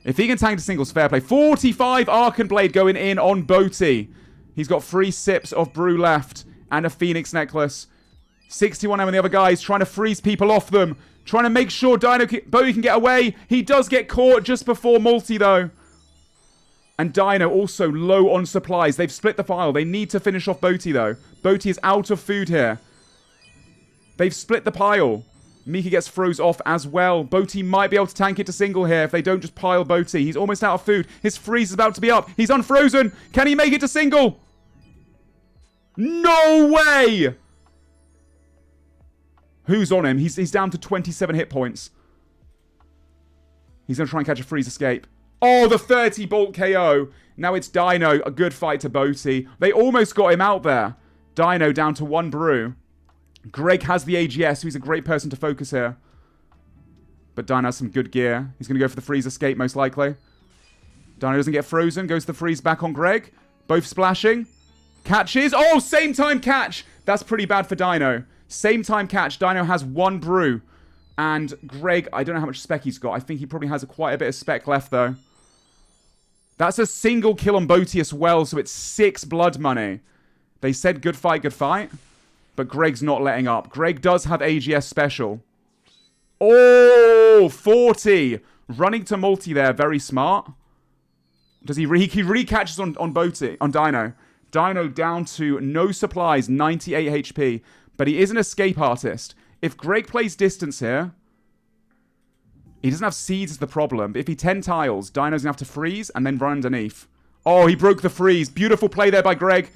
If he can tank to singles, fair play. 45 Arcan Blade going in on Boaty. He's got 3 sips of brew left. And a Phoenix necklace. 61M and the other guys trying to freeze people off them. Trying to make sure Boaty can get away. He does get caught just before multi, though. And Dino also low on supplies. They've split the file. They need to finish off Boaty, though. Boaty is out of food here. They've split the pile. Mika gets froze off as well. Boaty might be able to tank it to single here if they don't just pile Boaty. He's almost out of food. His freeze is about to be up. He's unfrozen. Can he make it to single? No way! Who's on him? He's down to 27 hit points. He's going to try and catch a freeze escape. Oh, the 30 bolt KO. Now it's Dino. A good fight to Boaty. They almost got him out there. Dino down to 1 brew. Greg has the AGS, so he's a great person to focus here. But Dino has some good gear. He's going to go for the freeze escape, most likely. Dino doesn't get frozen. Goes the freeze back on Greg. Both splashing. Catches. Oh, same time catch. That's pretty bad for Dino. Same time catch. Dino has 1 brew. And Greg, I don't know how much spec he's got. I think he probably has quite a bit of spec left, though. That's a single kill on Boaty as well, so it's 6 blood money. They said good fight, good fight. But Greg's not letting up. Greg does have AGS special. Oh, 40. Running to multi there. Very smart. Does he re-catches on Boaty, on Dino. Dino down to no supplies, 98 HP. But he is an escape artist. If Greg plays distance here, he doesn't have seeds is the problem. But if he 10 tiles, Dino's going to have to freeze and then run underneath. Oh, he broke the freeze. Beautiful play there by Greg.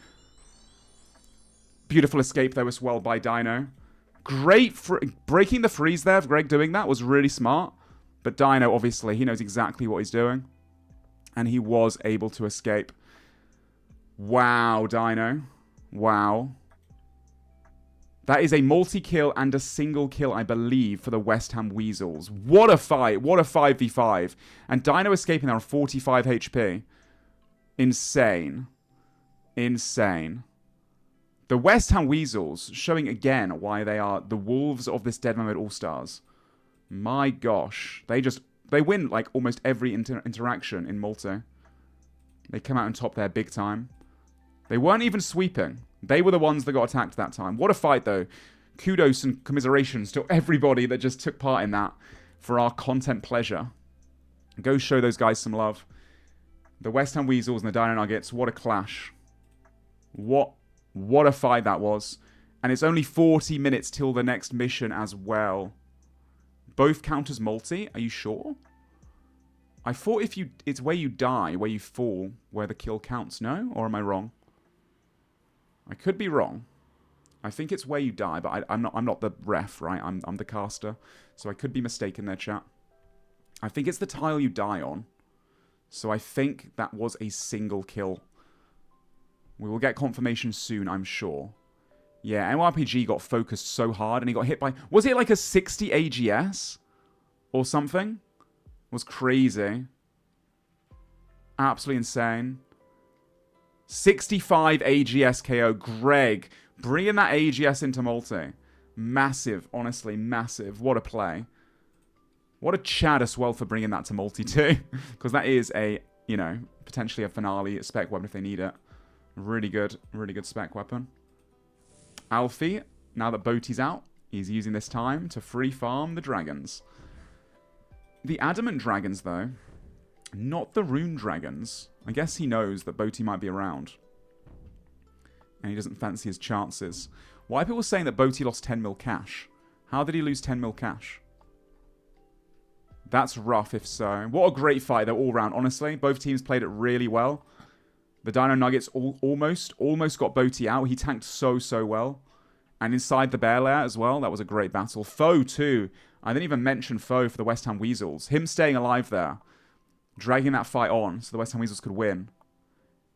Beautiful escape, though, as well by Dino. Great breaking the freeze there. Greg doing that was really smart. But Dino, obviously, he knows exactly what he's doing. And he was able to escape. Wow, Dino. Wow. That is a multi-kill and a single kill, I believe, for the West Ham Weasels. What a fight. What a 5v5. And Dino escaping there on 45 HP. Insane. Insane. The West Ham Weasels showing again why they are the wolves of this Deadman All Stars. My gosh. They win like almost every interaction in multi. They come out on top there big time. They weren't even sweeping. They were the ones that got attacked that time. What a fight, though. Kudos and commiserations to everybody that just took part in that for our content pleasure. Go show those guys some love. The West Ham Weasels and the Dino Nuggets, what a clash. What a fight that was. And it's only 40 minutes till the next mission as well. Both count as multi? Are you sure? I thought it's where you die, where you fall, where the kill counts, no? Or am I wrong? I could be wrong. I think it's where you die, but I'm not the ref, right? I'm the caster. So I could be mistaken there, chat. I think it's the tile you die on. So I think that was a single kill. We will get confirmation soon, I'm sure. Yeah, NYPG got focused so hard and he got hit by... Was it like a 60 AGS? Or something? It was crazy. Absolutely insane. 65 AGS KO. Greg, bringing that AGS into multi. Massive, honestly, massive. What a play. What a Chad as well for bringing that to multi too. Because that is a, you know, potentially a finale spec weapon if they need it. Really good spec weapon. Alfie, now that Boaty's out, he's using this time to free farm the dragons. The adamant dragons, though, not the rune dragons. I guess he knows that Boaty might be around. And he doesn't fancy his chances. Why are people saying that Boaty lost 10 mil cash? How did he lose 10 mil cash? That's rough if so. What a great fight though, all round. Honestly, both teams played it really well. The Dino Nuggets almost got Boaty out. He tanked so well. And inside the bear lair as well. That was a great battle. Foe too. I didn't even mention Foe for the West Ham Weasels. Him staying alive there. Dragging that fight on so the West Ham Weasels could win.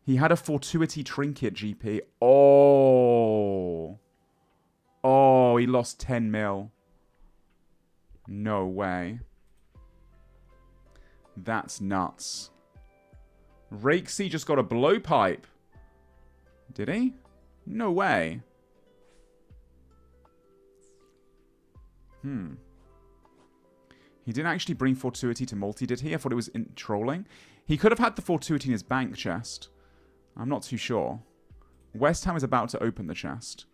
He had a fortuity trinket, GP. Oh, he lost 10 mil. No way. That's nuts. Rakesy just got a blowpipe. Did he? No way. He didn't actually bring fortuity to multi, did he? I thought it was in trolling. He could have had the fortuity in his bank chest. I'm not too sure. West Ham is about to open the chest.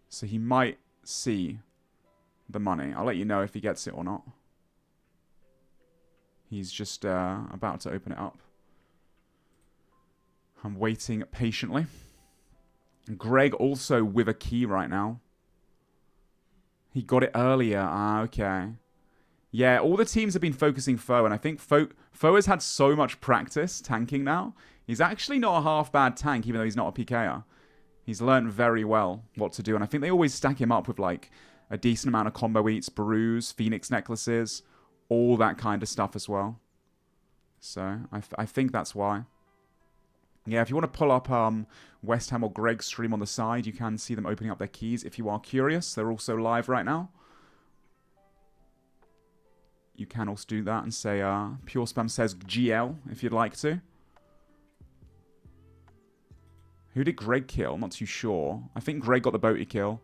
So he might see the money. I'll let you know if he gets it or not. He's just about to open it up. I'm waiting patiently. Greg also with a key right now. He got it earlier. Ah, okay. Yeah, all the teams have been focusing Foe, and I think Foe has had so much practice tanking now. He's actually not a half bad tank, even though he's not a PKer. He's learned very well what to do, and I think they always stack him up with like a decent amount of combo eats, brews, phoenix necklaces, all that kind of stuff as well. So I think that's why. Yeah, if you want to pull up West Ham or Greg's stream on the side, you can see them opening up their keys if you are curious. They're also live right now. You can also do that and say, PureSpam says GL if you'd like to. Who did Greg kill? I'm not too sure. I think Greg got the Boaty kill.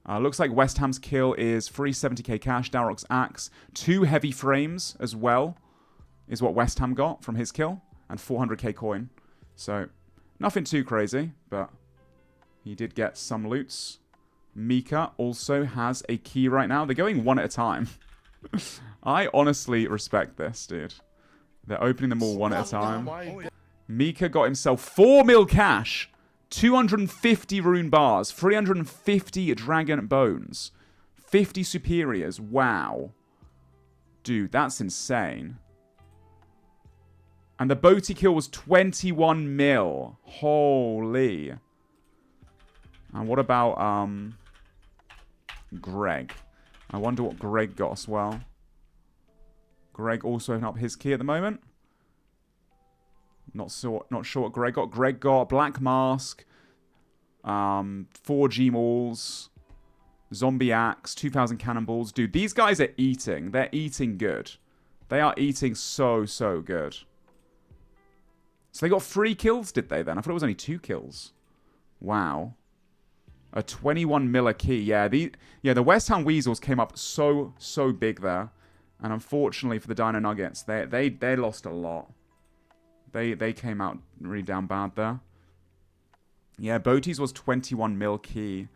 Looks like West Ham's kill is 370k cash, Darrock's axe, 2 heavy frames as well is what West Ham got from his kill, and 400k coin. So, nothing too crazy, but he did get some loots. Mika also has a key right now. They're going one at a time. I honestly respect this, dude. They're opening them all one at a time. Mika got himself 4 mil cash, 250 rune bars, 350 dragon bones, 50 superiors. Wow. Dude, that's insane. And the Boaty kill was 21 mil. Holy. And what about Greg? I wonder what Greg got as well. Greg also opened up his key at the moment. Not sure what Greg got. Greg got Black Mask, 4 G-Mauls, Zombie Axe, 2,000 Cannonballs. Dude, these guys are eating. They're eating good. They are eating so good. So they got 3 kills, did they then? I thought it was only 2 kills. Wow. A 21 miller key. Yeah, the West Ham Weasels came up so big there. And unfortunately for the Dino Nuggets, they lost a lot. They came out really down bad there. Yeah, Boaty's was 21 mil key.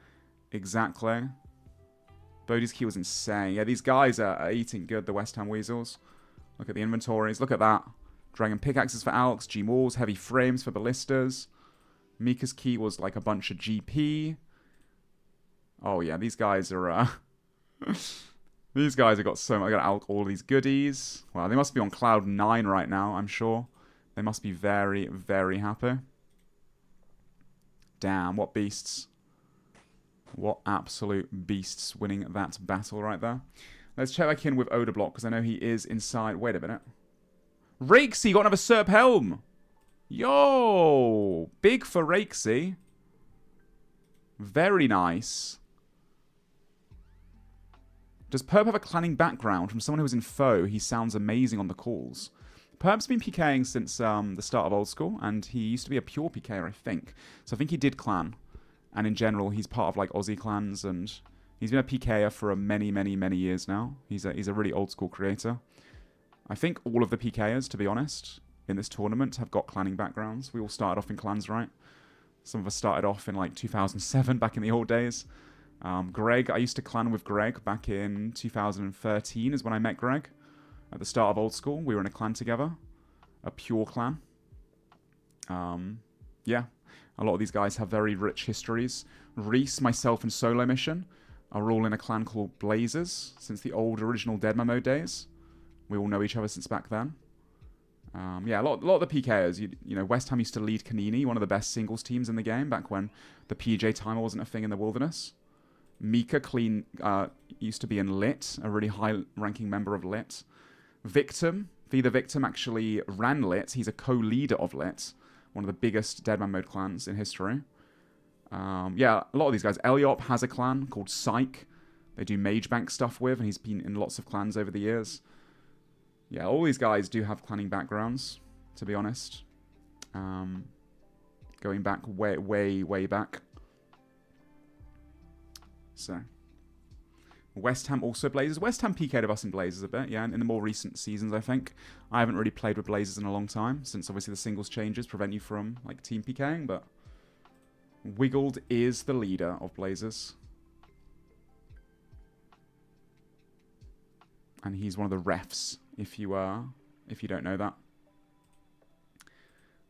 Exactly. Bodie's key was insane. Yeah, these guys are eating good, the West Ham Weasels. Look at the inventories. Look at that. Dragon pickaxes for Alex, G-Mauls, heavy frames for ballistas. Mika's key was like a bunch of GP. Oh yeah, these guys are these guys have got so much. I got all these goodies. Wow, they must be on cloud 9 right now, I'm sure. They must be very, very happy. Damn, what beasts. What absolute beasts winning that battle right there. Let's check back in with Odablock, because I know he is inside. Wait a minute. Rakesy got another Serp Helm. Yo! Big for Rakesy. Very nice. Does Perp have a clanning background? From someone who was in Foe, he sounds amazing on the calls. Perp's been PKing since the start of Old School, and he used to be a pure PKer, I think. So I think he did clan. And in general, he's part of like Aussie clans, and he's been a PKer for many years now. He's a really old school creator. I think all of the PKers, to be honest, in this tournament have got clanning backgrounds. We all started off in clans, right? Some of us started off in like 2007, back in the old days. Greg, I used to clan with Greg back in 2013 is when I met Greg. At the start of Old School, we were in a clan together. A pure clan. Yeah. A lot of these guys have very rich histories. Reese, myself, and SoloMission are all in a clan called Blazers since the old original Deadman mode days. We all know each other since back then. Yeah, a lot of the PKers. You know, West Ham used to lead Kanini, one of the best singles teams in the game, back when the PJ timer wasn't a thing in the wilderness. Mika used to be in Lit, a really high-ranking member of Lit. Victim, the Victim actually ran Lit. He's a co-leader of Lit, one of the biggest Deadman mode clans in history. Yeah, a lot of these guys. Eliop has a clan called Psych. They do Mage Bank stuff with, and he's been in lots of clans over the years. Yeah, all these guys do have clanning backgrounds, to be honest. Going back way back. So, West Ham also Blazers. West Ham PK'd of us in Blazers a bit, yeah, in the more recent seasons, I think. I haven't really played with Blazers in a long time, since obviously the singles changes prevent you from, like, team PKing, but Wiggled is the leader of Blazers. And he's one of the refs, if you don't know that.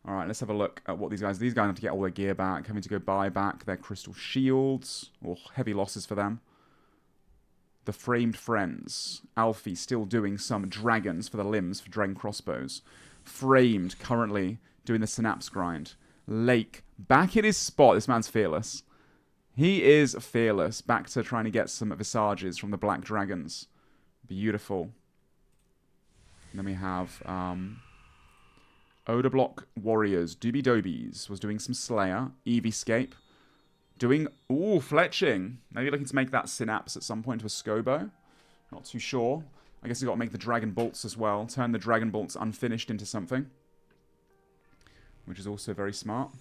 Alright, let's have a look at what these guys have to get all their gear back, having to go buy back their crystal shields, or heavy losses for them. The Framed Friends. Alfie still doing some dragons for the limbs for dragon crossbows. Framed currently doing the synapse grind. Lake back in his spot. This man's fearless. He is fearless. Back to trying to get some visages from the black dragons. Beautiful. And then we have Odablock Warriors. Doobie Dobies was doing some Slayer. Eevescape. Doing, fletching. Maybe looking to make that synapse at some point to a Scobo. Not too sure. I guess we've got to make the Dragon Bolts as well. Turn the Dragon Bolts unfinished into something. Which is also very smart.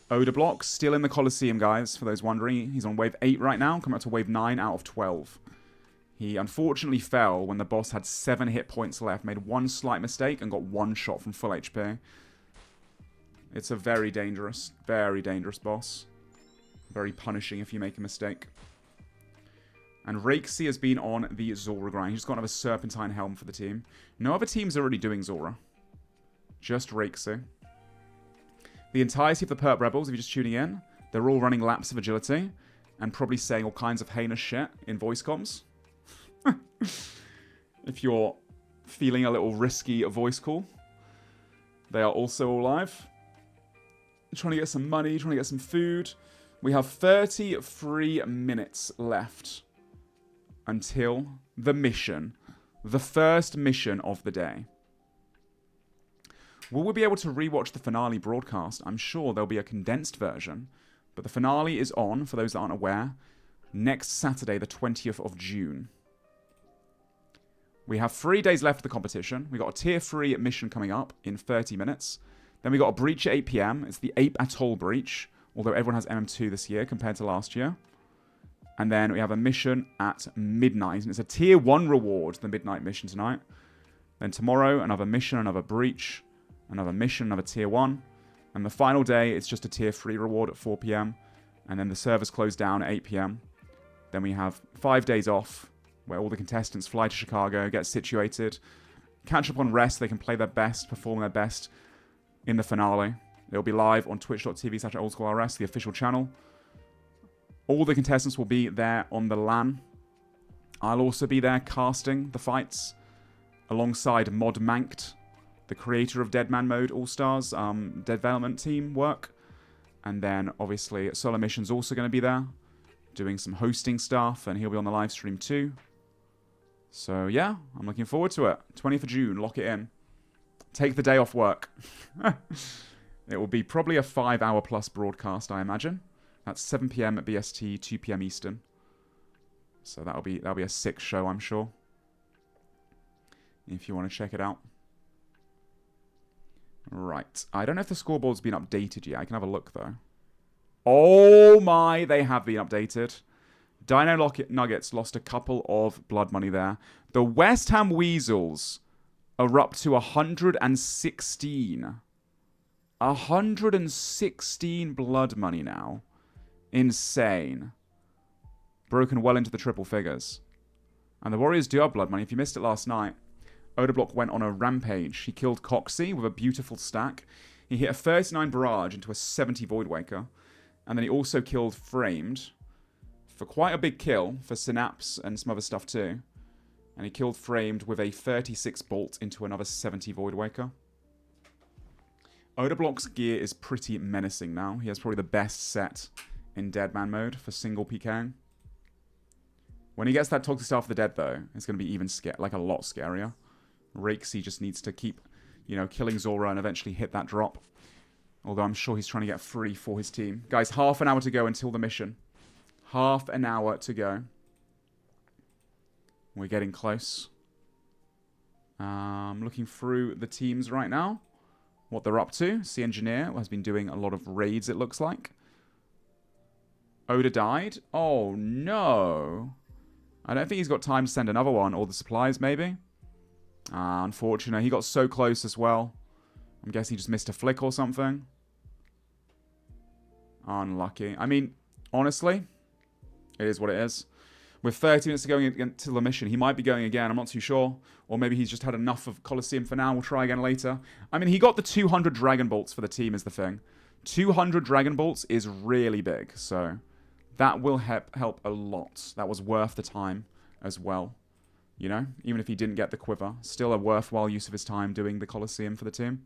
Odablock, still in the Colosseum, guys, for those wondering. He's on wave 8 right now, coming up to wave 9 out of 12. He unfortunately fell when the boss had 7 hit points left, made one slight mistake, and got 1 shot from full HP. It's a very dangerous boss. Very punishing if you make a mistake. And Rakesy has been on the Zora grind. He's got another Serpentine Helm for the team. No other teams are already doing Zora. Just Rakesy. The entirety of the Perp Rebels, if you're just tuning in, they're all running laps of agility and probably saying all kinds of heinous shit in voice comms. If you're feeling a little risky voice call, they are also all live. Trying to get some money, trying to get some food. We have 33 minutes left until the mission. The first mission of the day. Will we be able to rewatch the finale broadcast? I'm sure there'll be a condensed version. But the finale is on, for those that aren't aware, next Saturday, the 20th of June. We have 3 days left of the competition. We got a tier 3 mission coming up in 30 minutes. Then we got a breach at 8 PM. It's the Ape Atoll breach, although everyone has MM2 this year compared to last year. And then we have a mission at midnight, and it's a tier 1 reward, the midnight mission tonight. Then tomorrow, another mission, another breach, another mission, another tier 1. And the final day, it's just a tier 3 reward at 4 PM. And then the servers close down at 8 PM. Then we have 5 days off, where all the contestants fly to Chicago, get situated, catch up on rest, they can play their best, perform their best in the finale. It'll be live on twitch.tv/Old School RuneScape, the official channel. All the contestants will be there on the LAN. I'll also be there casting the fights alongside Mod Manked, the creator of Deadman Mode All Stars, development team work. And then, obviously, SoloMission's also going to be there, doing some hosting stuff, and he'll be on the live stream too. So, yeah, I'm looking forward to it. 20th of June, lock it in. Take the day off work. It will be probably a 5-hour plus broadcast, I imagine. That's 7 PM at BST, 2 PM Eastern. So that'll be a sick show, I'm sure. If you want to check it out. Right. I don't know if the scoreboard's been updated yet. I can have a look, though. Oh my, they have been updated. Dino Nuggets lost a couple of blood money there. The West Ham Weasels are up to 116. 116 blood money now. Insane. Broken well into the triple figures. And the Warriors do have blood money. If you missed it last night, Odablock went on a rampage. He killed Coxie with a beautiful stack. He hit a 39 barrage into a 70 Voidwaker. And then he also killed Framed for quite a big kill for Synapse and some other stuff too. And he killed Framed with a 36 bolt into another 70 Voidwaker. Odablock's gear is pretty menacing now. He has probably the best set in Deadman mode for single PKing. When he gets that Toxic Staff of the Dead, though, it's going to be even like a lot scarier. Rakesy just needs to keep, killing Zora and eventually hit that drop. Although I'm sure he's trying to get free for his team. Guys, half an hour to go until the mission. Half an hour to go. We're getting close. Looking through the teams right now. What they're up to. Sea Engineer has been doing a lot of raids, it looks like. Oda died. Oh, no. I don't think he's got time to send another one. Or the supplies, maybe. Unfortunate. He got so close as well. I'm guessing he just missed a flick or something. Unlucky. I mean, honestly, it is what it is. With 30 minutes to go into the mission, he might be going again. I'm not too sure. Or maybe he's just had enough of Colosseum for now. We'll try again later. I mean, he got the 200 Dragon Bolts for the team is the thing. 200 Dragon Bolts is really big. So that will help a lot. That was worth the time as well. Even if he didn't get the quiver. Still a worthwhile use of his time doing the Colosseum for the team.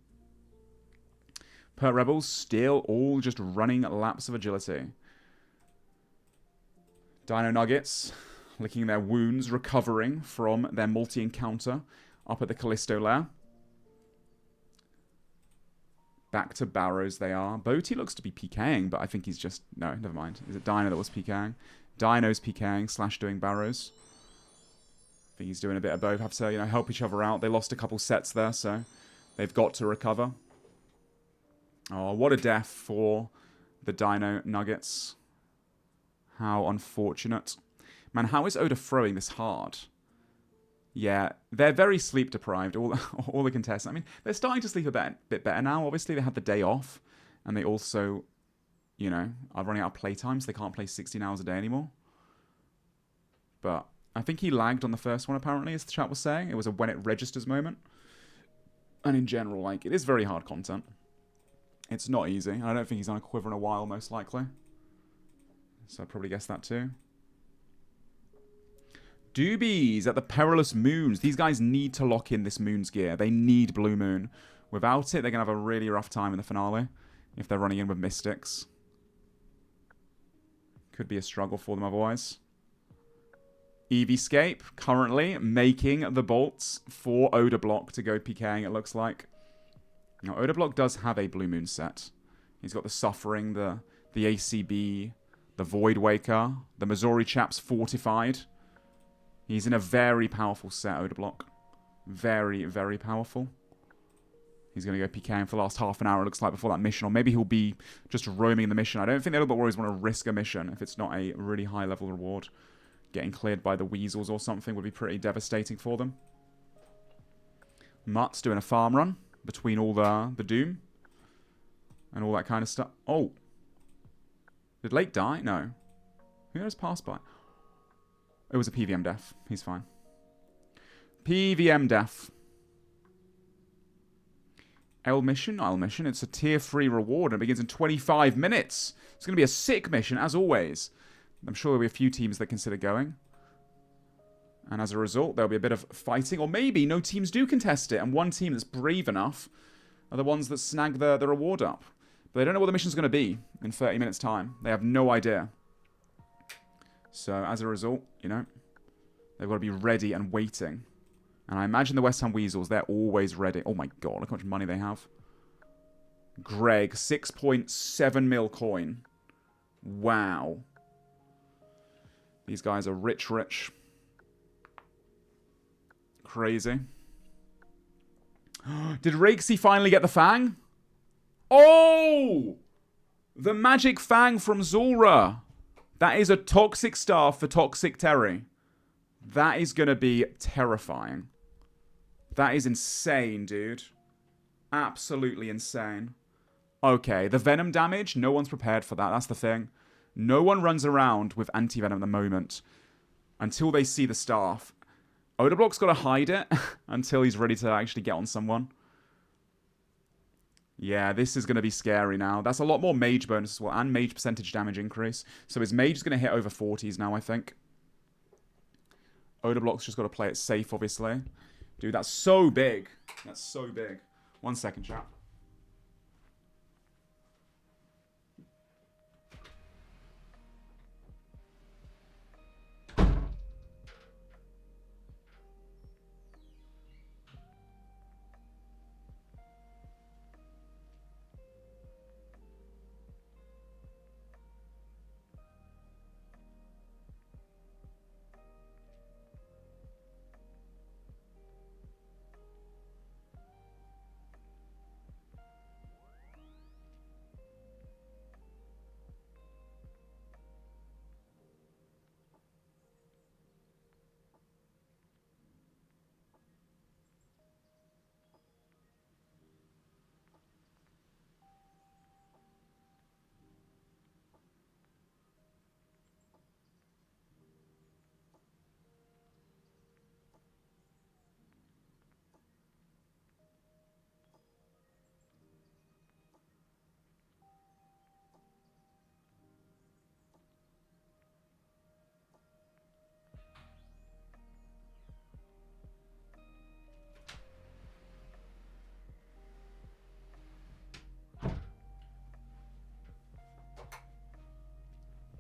Pert Rebels still all just running laps of agility. Dino Nuggets licking their wounds, recovering from their multi-encounter up at the Callisto lair. Back to Barrows they are. Boaty looks to be PKing, but I think he's just... No, never mind. Is it Dino that was PKing? Dino's PKing / doing Barrows. I think he's doing a bit of both. Have to, help each other out. They lost a couple sets there, so they've got to recover. Oh, what a death for the Dino Nuggets. How unfortunate. Man, how is Oda throwing this hard? Yeah, they're very sleep deprived, all the contestants. I mean, they're starting to sleep a bit better now. Obviously, they had the day off, and they also, are running out of playtime, so they can't play 16 hours a day anymore. But I think he lagged on the first one, apparently, as the chat was saying. It was a when it registers moment. And in general, it is very hard content. It's not easy. And I don't think he's on a quiver in a while, most likely. So I'd probably guess that too. Doobies at the Perilous Moons. These guys need to lock in this Moon's gear. They need Blue Moon. Without it, they're going to have a really rough time in the finale. If they're running in with Mystics. Could be a struggle for them otherwise. Eevescape currently making the bolts for Odablock to go PKing, it looks like. Now, Odablock does have a Blue Moon set. He's got the Suffering, the ACB, the Void Waker, the Missouri Chaps Fortified. He's in a very powerful set, Odablock. Very, very powerful. He's going to go PKing for the last half an hour, it looks like, before that mission. Or maybe he'll be just roaming the mission. I don't think the Odablock Warriors want to risk a mission if it's not a really high-level reward. Getting cleared by the Weasels or something would be pretty devastating for them. Mutt's doing a farm run between all the Doom. And all that kind of stuff. Oh. Did Lake die? No. Who has passed by? It was a PVM death. He's fine. PVM death. L mission? L mission. It's a tier 3 reward and it begins in 25 minutes. It's going to be a sick mission, as always. I'm sure there'll be a few teams that consider going. And as a result, there'll be a bit of fighting. Or maybe no teams do contest it. And one team that's brave enough are the ones that snag the reward up. But they don't know what the mission's going to be in 30 minutes' time. They have no idea. So as a result, you know, they've got to be ready and waiting. And I imagine the West Ham Weasels, they're always ready. Oh my god, look how much money they have. Greg, 6.7 mil coin. Wow. These guys are rich, rich. Crazy. Did Rakesy finally get the Fang? Oh! The Magic Fang from Zulra. That is a Toxic Staff for Toxic Terry. That is going to be terrifying. That is insane, dude. Absolutely insane. Okay, the Venom damage, no one's prepared for that. That's the thing. No one runs around with anti-venom at the moment until they see the staff. Odablock's got to hide it until he's ready to actually get on someone. Yeah, this is going to be scary now. That's a lot more mage bonus as well, and mage percentage damage increase. So his mage is going to hit over 40s now, I think. Odablock's just got to play it safe, obviously. Dude, that's so big. That's so big. 1 second, chat.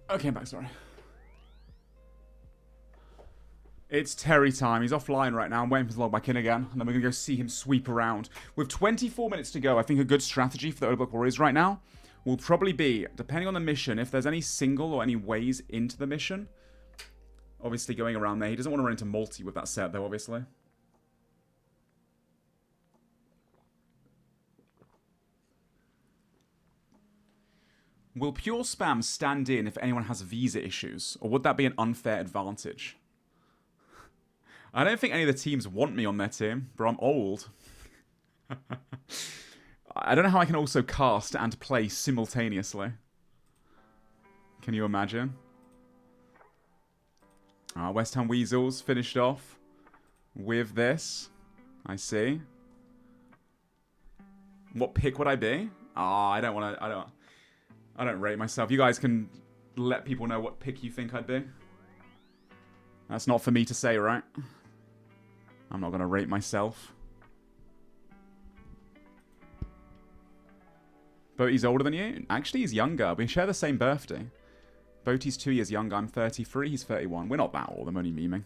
Okay, I'm back, sorry. It's Terry time. He's offline right now. I'm waiting for him to log back in again. And then we're going to go see him sweep around. With 24 minutes to go, I think a good strategy for the Odablock Warriors right now will probably be, depending on the mission, if there's any single or any ways into the mission, obviously going around there. He doesn't want to run into multi with that set, though, obviously. Will PureSpam stand in if anyone has visa issues? Or would that be an unfair advantage? I don't think any of the teams want me on their team, bro. I'm old. I don't know how I can also cast and play simultaneously. Can you imagine? West Ham Weasels finished off with this. I see. What pick would I be? I don't want to... I don't rate myself. You guys can let people know what pick you think I'd be. That's not for me to say, right? I'm not going to rate myself. Boaty's older than you? Actually, he's younger. We share the same birthday. Boaty's 2 years younger. I'm 33. He's 31. We're not that old. I'm only memeing.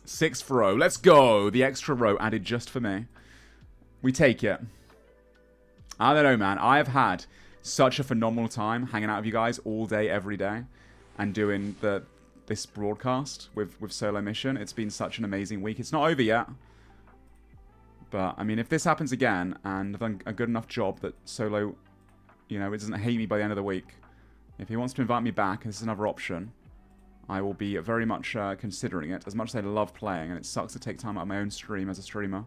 6th row. Let's go. The extra row added just for me. We take it. I don't know, man. I have had such a phenomenal time hanging out with you guys all day, every day, and doing this broadcast with SoloMission. It's been such an amazing week. It's not over yet. But, I mean, if this happens again, and I've done a good enough job that Solo, you know, it doesn't hate me by the end of the week, if he wants to invite me back, and this is another option, I will be very much considering it, as much as I love playing, and it sucks to take time out of my own stream as a streamer.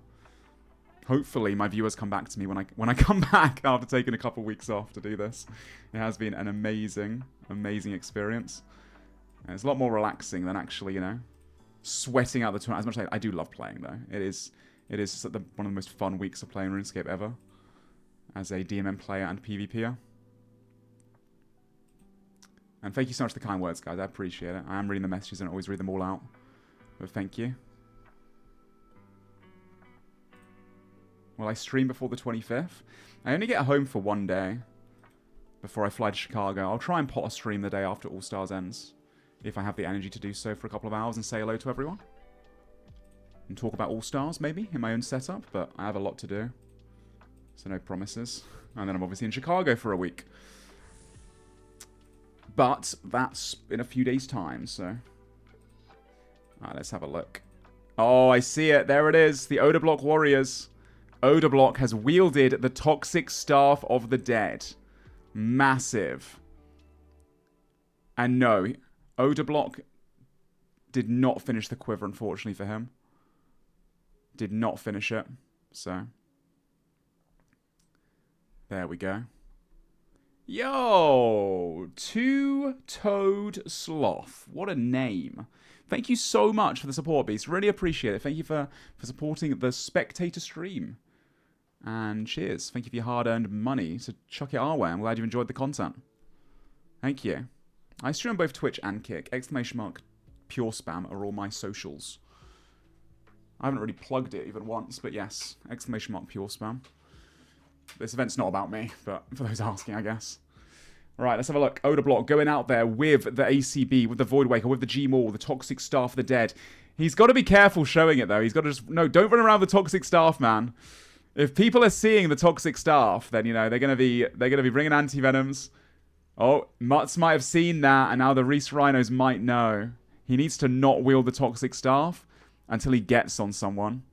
Hopefully, my viewers come back to me when I come back after taking a couple weeks off to do this. It has been an amazing, amazing experience. And it's a lot more relaxing than actually, you know, sweating out the tournament. As much as I do love playing, though. It is one of the most fun weeks of playing RuneScape ever. As a DMM player and PvPer. And thank you so much for the kind words, guys. I appreciate it. I am reading the messages and I always read them all out. But thank you. Will I stream before the 25th? I only get home for one day before I fly to Chicago. I'll try and pot a stream the day after All Stars ends, if I have the energy to do so for a couple of hours and say hello to everyone. And talk about All Stars, maybe, in my own setup, but I have a lot to do. So no promises. And then I'm obviously in Chicago for a week. But that's in a few days' time, so... Alright, let's have a look. Oh, I see it. There it is. The Oda Block Warriors. Oda Block has wielded the Toxic Staff of the Dead. Massive. And no, Oda Block did not finish the quiver, unfortunately for him. Did not finish it. So, there we go. Yo! Two-Toed Sloth. What a name. Thank you so much for the support, Beast. Really appreciate it. Thank you for supporting the spectator stream. And cheers. Thank you for your hard-earned money. So chuck it our way. I'm glad you enjoyed the content. Thank you. I stream on both Twitch and Kick. ! PureSpam are all my socials. I haven't really plugged it even once, but yes. ! PureSpam. This event's not about me, but for those asking, I guess. Right, let's have a look. Oda Block going out there with the ACB, with the Voidwaker, with the G-Maul, the Toxic Staff of the Dead. He's got to be careful showing it, though. He's got to just... No, don't run around with the Toxic Staff, man. If people are seeing the Toxic Staff, then, you know, they're gonna be bringing anti-venoms. Oh, Mutz might have seen that, and now the Reese Rhinos might know. He needs to not wield the Toxic Staff until he gets on someone.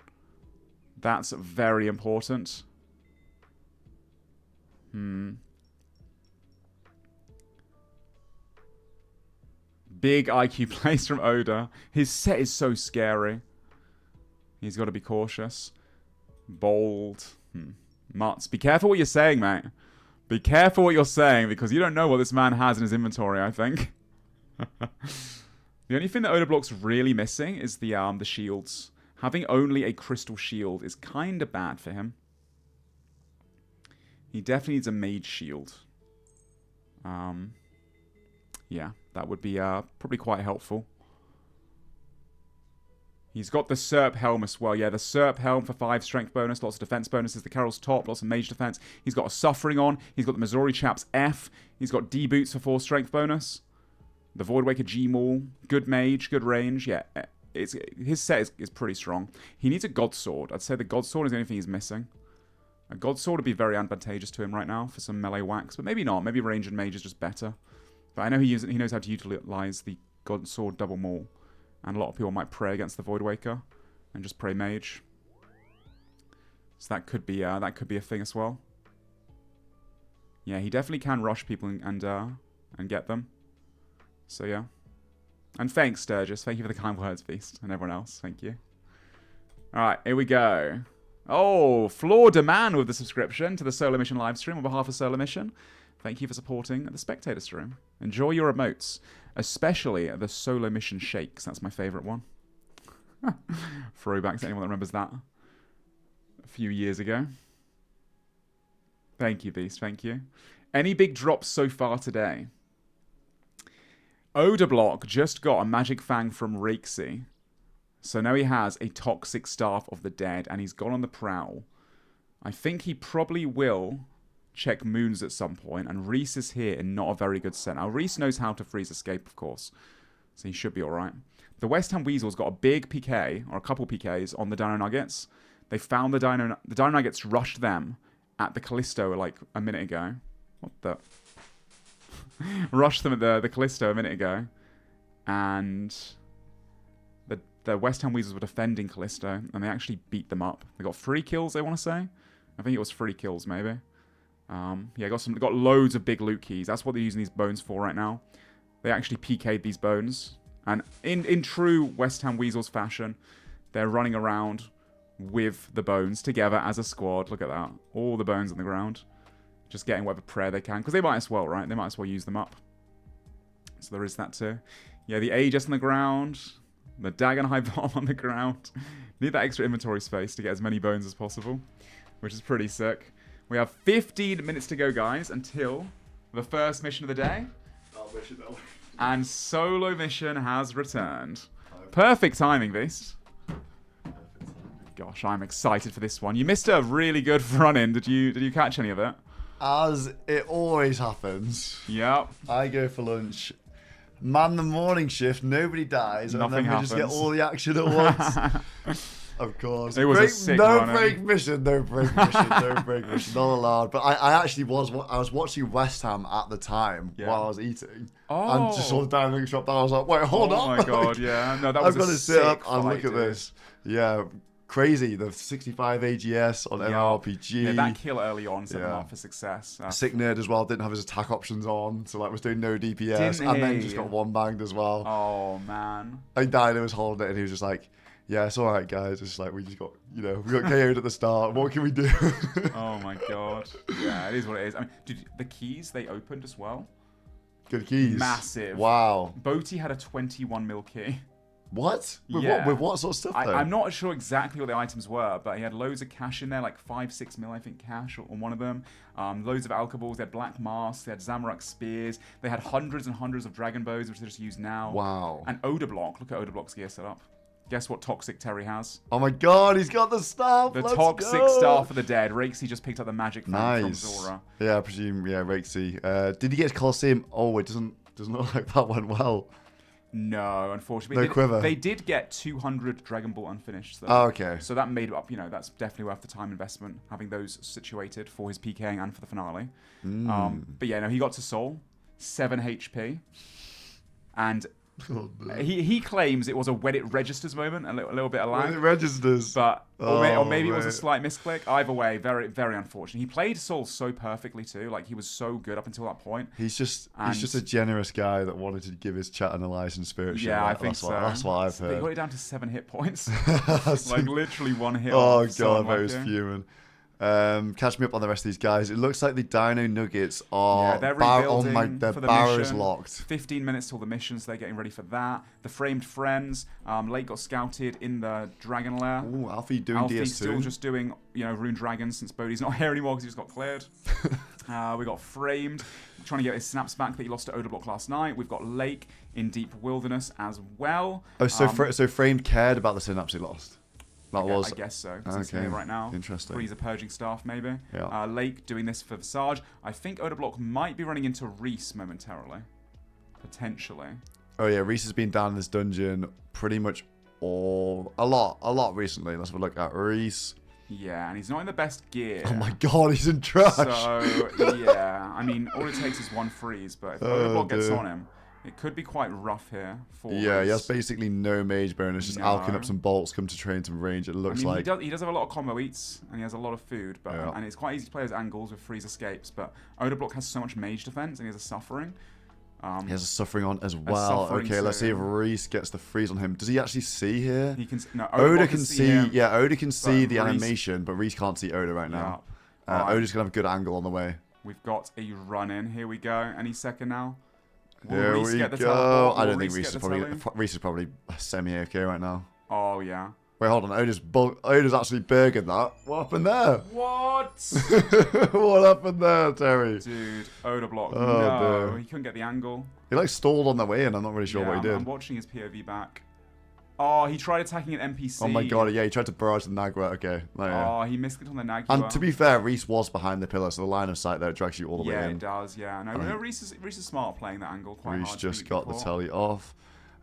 That's very important. Big IQ plays from Oda. His set is so scary. He's got to be cautious. Bold. Mutz, be careful what you're saying, mate. Be careful what you're saying, because you don't know what this man has in his inventory, I think. The only thing that Oda Block's really missing is the shields. Having only a crystal shield is kind of bad for him. He definitely needs a mage shield. Yeah, that would be probably quite helpful. He's got the Serp Helm as well. Yeah, the Serp Helm for 5 strength bonus, lots of defense bonuses. The Carol's top, lots of mage defense. He's got a Suffering on. He's got the Missouri Chaps F. He's got D boots for 4 strength bonus. The Voidwaker G-Maul. Good mage, good range. Yeah, his set is pretty strong. He needs a God Sword. I'd say the God Sword is the only thing he's missing. A God Sword would be very advantageous to him right now for some melee whacks, but maybe not. Maybe range and mage is just better. But I know he knows how to utilize the God Sword double maul. And a lot of people might pray against the Voidwaker and just pray mage. So that could be a thing as well. Yeah, he definitely can rush people and get them. So yeah. And thanks, Sturgis. Thank you for the kind words, Beast. And everyone else. Thank you. Alright, here we go. Oh, Floor Demand with the subscription to the SoloMission live stream on behalf of SoloMission. Thank you for supporting the spectator stream. Enjoy your emotes, especially the SoloMission shakes. That's my favourite one. Throwback to anyone that remembers that a few years ago. Thank you, Beast. Thank you. Any big drops so far today? Oda Block just got a Magic Fang from Rakesy. So now he has a Toxic Staff of the Dead, and he's gone on the prowl. I think he probably will check moons at some point, and Reese is here in not a very good set. Now, Reese knows how to freeze escape, of course. So he should be all right. The West Ham Weasels got a big PK, or a couple PKs, on the Dino Nuggets. They found the Dino Nuggets rushed them at the Callisto like a minute ago. What the? Rushed them at the Callisto a minute ago. And the West Ham Weasels were defending Callisto, and they actually beat them up. They got 3 kills, I want to say. I think it was 3 kills, maybe. Yeah, got loads of big loot keys. That's what they're using these bones for right now. They actually PK'd these bones. And in true West Ham Weasels fashion, they're running around with the bones together as a squad. Look at that. All the bones on the ground. Just getting whatever prayer they can. Because they might as well, right? They might as well use them up. So there is that too. Yeah, the Aegis on the ground. The Dagon High Bomb on the ground. Need that extra inventory space to get as many bones as possible. Which is pretty sick. We have 15 minutes to go, guys, until the first mission of the day. And solo mission has returned. Perfect timing, Beast. Gosh, I'm excited for this one. You missed a really good run-in. Did you catch any of it? As it always happens. Yep. I go for lunch. Man, the morning shift, nobody dies, Nothing and then we happens. just get all the action at once. Of course. It was a sick no run-in. break mission, no break mission, no break mission, not allowed. But I actually was watching West Ham at the time while I was eating, and just saw the dynamic drop down. I was like, wait, hold on. Oh my god, yeah. No, that was I've got to sit up and fight, look at this. Yeah. Crazy, the 65 AGS on MMORPG. Yeah, that kill early on set them up for success. Sick Nerd as well, didn't have his attack options on, so like was doing no DPS, Didn't and then he? just got one banged as well. Oh man. I think Dino was holding it, and he was just like, "Yeah, it's all right, guys. It's like we just got, we got KO'd at the start. What can we do?" Oh my god. Yeah, it is what it is. I mean, dude, the keys they opened as well. Good keys. Massive. Wow. Boaty had a 21 mil key. What? Yeah. With what sort of stuff, though? I'm not sure exactly what the items were, but he had loads of cash in there, like 5-6 mil, I think, cash on one of them. Loads of alcohols. They had black masks. They had Zamorak spears. They had hundreds and hundreds of dragon bows, which they just use now. Wow. And Odor Block. Look at Odor Block's gear setup. Guess what Toxic Terry has? Oh my god, he's got the staff. The Let's Toxic go. Staff for the Dead. Rakesy just picked up the magic fan from Zora. Yeah, I presume. Yeah, Rakesy. Did he get Colosseum? Oh, it doesn't look like that went well. No, unfortunately. No quiver. They did get 200 Dragon Ball unfinished. Though. Oh, okay. So that made up, that's definitely worth the time investment, having those situated for his PKing and for the finale. But yeah, no, he got to Soul, 7 HP. And he claims it was a when it registers moment, a little bit of lag. When it registers. But, or maybe it was a mate. slight misclick. Either way, very, very unfortunate. He played Soul so perfectly too. Like, he was so good up until that point. He's just a generous guy that wanted to give his chat an Elysian spirit. Yeah, I think so. That's what I've So heard. they got it down to 7 hit points. like literally 1 hit. Oh off, god, I was unlucky. fuming. Catch me up on the rest of these guys. It looks like the Dino Nuggets are they're their for the barrows mission. locked. 15 minutes till the mission, so they're getting ready for that. The Framed Friends, Lake got scouted in the Dragon Lair. Ooh, Alfie doing Alfie's DS2. still just doing, Rune Dragons since Bodhi's not here anymore because he just got cleared. We got Framed, trying to get his snaps back that he lost to Odor Block last night. We've got Lake in Deep Wilderness as well. Oh, so Framed cared about the synapse he lost. I guess so. It's here right now. Interesting. Freezer purging staff, maybe. Yeah. Lake doing this for Visage. I think Odor Block might be running into Reese momentarily. Potentially. Oh yeah, Reese has been down in this dungeon pretty much a lot recently. Let's have a look at Reese. Yeah, and he's not in the best gear. Oh my god, he's in trash. So, yeah. I mean, all it takes is one freeze, but if Odor Block gets on him, it could be quite rough here. Yeah, he has basically no mage bonus, just alching up some bolts, come to train some range. It looks like he does have a lot of combo eats, and he has a lot of food, but and it's quite easy to play his angles with freeze escapes. But Odor Block has so much mage defense, and he has a suffering. He has a suffering on as well. Okay, let's see if Reese gets the freeze on him. Does he actually see here? He can. No, Oda can see. him, Yeah, Oda can see the Reese, animation, but Reese can't see Oda right now. Oda's gonna have a good angle on the way. We've got a run in. Here we go. Any second now. Here we go. I don't think Reese is probably semi-AFK right now. Oh, yeah. Wait, hold on. Oda's actually burging that. What happened there? What? What happened there, Terry? Dude, Odor Block. Oh, no, dear. he couldn't get the angle. He like stalled on the way in. I'm not really sure what he did. I'm watching his POV back. Oh, he tried attacking an NPC. Oh my god, yeah, he tried to barrage the Nagua. Okay. Oh, he misclicked on the Nagua. And to be fair, Reese was behind the pillar, so the line of sight there drags you all the way in. Yeah, it does, yeah. No, Reese is smart playing that angle quite hard. Reese just got the telly off.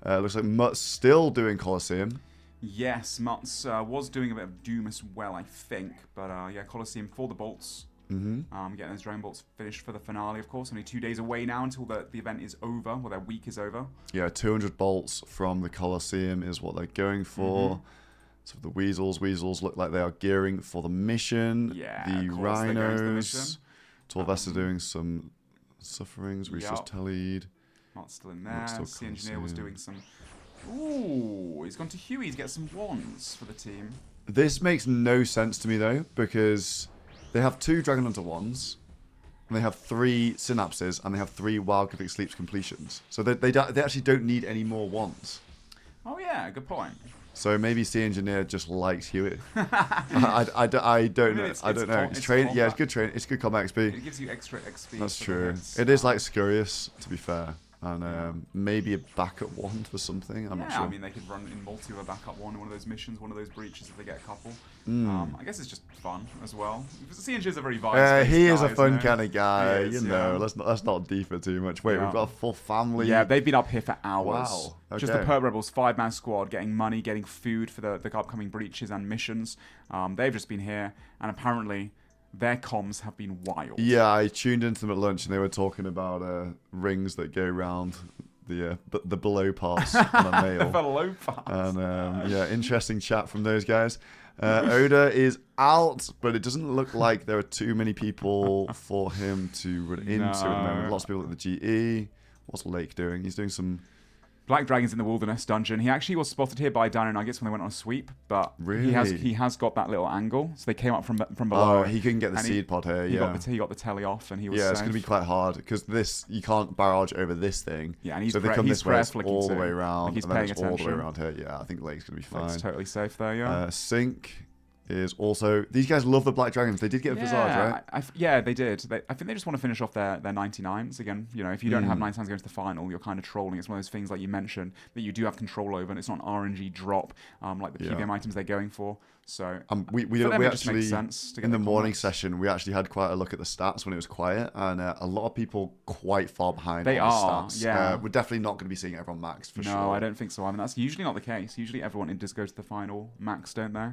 Looks like Mutt's still doing Colosseum. Yes, Mutz was doing a bit of Doom as well, I think. But yeah, Colosseum for the bolts. Mm-hmm. Getting those drone bolts finished for the finale, of course. Only 2 days away now until the event is over, or their week is over. Yeah, 200 bolts from the Colosseum is what they're going for. So the Weasels look like they are gearing for the mission. Yeah, the of course they're going to the mission. Rhinos. Torvesta doing some sufferings. Resource tallied. Not still in there. The Engineer was doing some... Ooh, he's gone to Huey to get some wands for the team. This makes no sense to me, though, because they have 2 Dragon Hunter wands, and they have 3 Synapses, and they have 3 Wild Gothic Sleeps completions. So they actually don't need any more wands. Oh, yeah, good point. So maybe Sea Engineer just likes Hewitt. I don't know. I don't know. It's train. Yeah, it's good train. It's good combat XP. It gives you extra XP. That's true. It is like Scurious, to be fair. And maybe a backup wand for something. I'm not sure. I mean, they could run in multi with a backup one of those missions, one of those breaches if they get a couple. I guess it's just fun as well. CNG is a very vibe. He is a fun kind of guy, is, you know. Let's not deeper too much. Wait, we've got a full family. Yeah, they've been up here for hours. Wow. Okay. Just the Perp Rebels 5-man squad, getting money, getting food for the upcoming breaches and missions. They've just been here, and apparently their comms have been wild. Yeah, I tuned into them at lunch, and they were talking about rings that go around the below pass on a mail. The below pass. And yeah, interesting chat from those guys. Oda is out, but it doesn't look like there are too many people for him to run into at the moment. Lots of people at the GE. What's Lake doing? He's doing some... Black Dragons in the Wilderness dungeon. He actually was spotted here by Dino Nuggets when they went on a sweep, but really? he has got that little angle. So they came up from below. Oh, he couldn't get the seed pod here. He got the telly off, and he was safe. It's going to be quite hard because you can't barrage over this thing. Yeah, and he's so they come this way, it's all the way like around, he's and then paying it's all the way around here. Yeah, I think Lake's going to be fine. Lake's totally safe there. Yeah. Sync is also... These guys love the Black Dragons. They did get a Visage, right? Yeah, they did. I think they just want to finish off their 99s. Again, you know, if you don't have 99s going to the final, you're kind of trolling. It's one of those things, like you mentioned, that you do have control over, and it's not an RNG drop like the PVM items they're going for. So we actually, in the morning session, we actually had quite a look at the stats when it was quiet, and a lot of people quite far behind on the stats. Yeah. We're definitely not going to be seeing everyone maxed for sure. No, I don't think so. I mean, that's usually not the case. Usually everyone does go to the final maxed, don't they?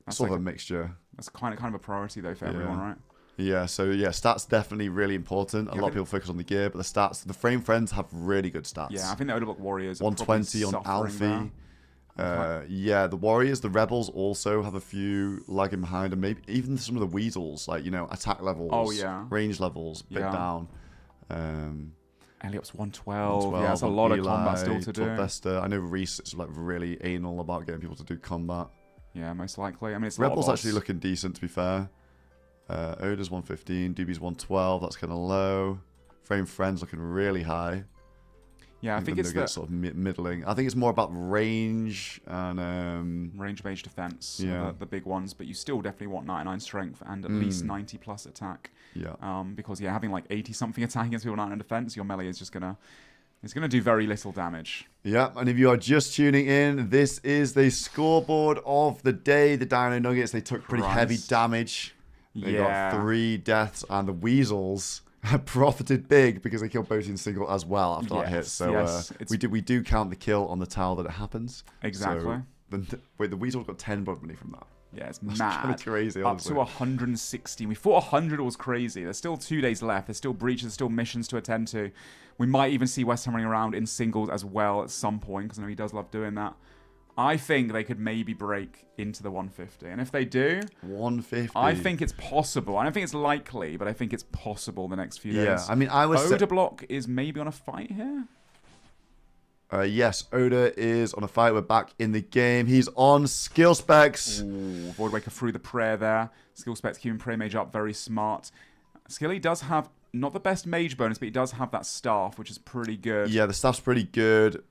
That's sort of a mixture. That's kind of a priority though for everyone, right? Yeah, so yeah, stats definitely really important. A lot of people focus on the gear, but the frame friends have really good stats. Yeah, I think the Odablock Warriors are 120 on Alfie. Yeah, the Warriors, the Rebels also have a few lagging behind, and maybe even some of the Weasels, like, you know, attack levels, range levels, bit down. Elliot's 112. Yeah, that's a lot of combat still to do. Torvesta. I know Reese is like really anal about getting people to do combat. Yeah, most likely. I mean, it's Rebels actually looking decent, to be fair. Oda's 115, Doobie's 112. That's kind of low. Frame Friends looking really high. Yeah, I think it's sort of middling. I think it's more about range and range, mage, defense. Yeah, the big ones. But you still definitely want 99 strength and at least 90 plus attack. Yeah. Because having like 80 something attack against people 99 defense, your melee is just gonna. It's going to do very little damage. Yeah, and if you are just tuning in, this is the scoreboard of the day. The Dino Nuggets, they took pretty heavy damage. They got 3 deaths, and the Weasels profited big because they killed Boaty in single as well after that hit. So we do count the kill on the tile that it happens. Exactly. So the Weasels got 10 blood money from that. Yeah, it's That's mad. Kind of crazy, honestly. Up to 160. We thought 100 was crazy. There's still 2 days left. There's still breaches. There's still missions to attend to. We might even see West Ham running around in singles as well at some point, because I know he does love doing that. I think they could maybe break into the 150. And if they do... 150? I think it's possible. I don't think it's likely, but I think it's possible the next few days. Yeah, I mean, I was... Odablock is maybe on a fight here? Yes, Oda is on a fight. We're back in the game. He's on skill specs. Ooh, Voidwaker through the prayer there. Skill specs, keeping Prayer Mage up. Very smart. Skilly does have not the best mage bonus, but he does have that staff, which is pretty good. Yeah, the staff's pretty good.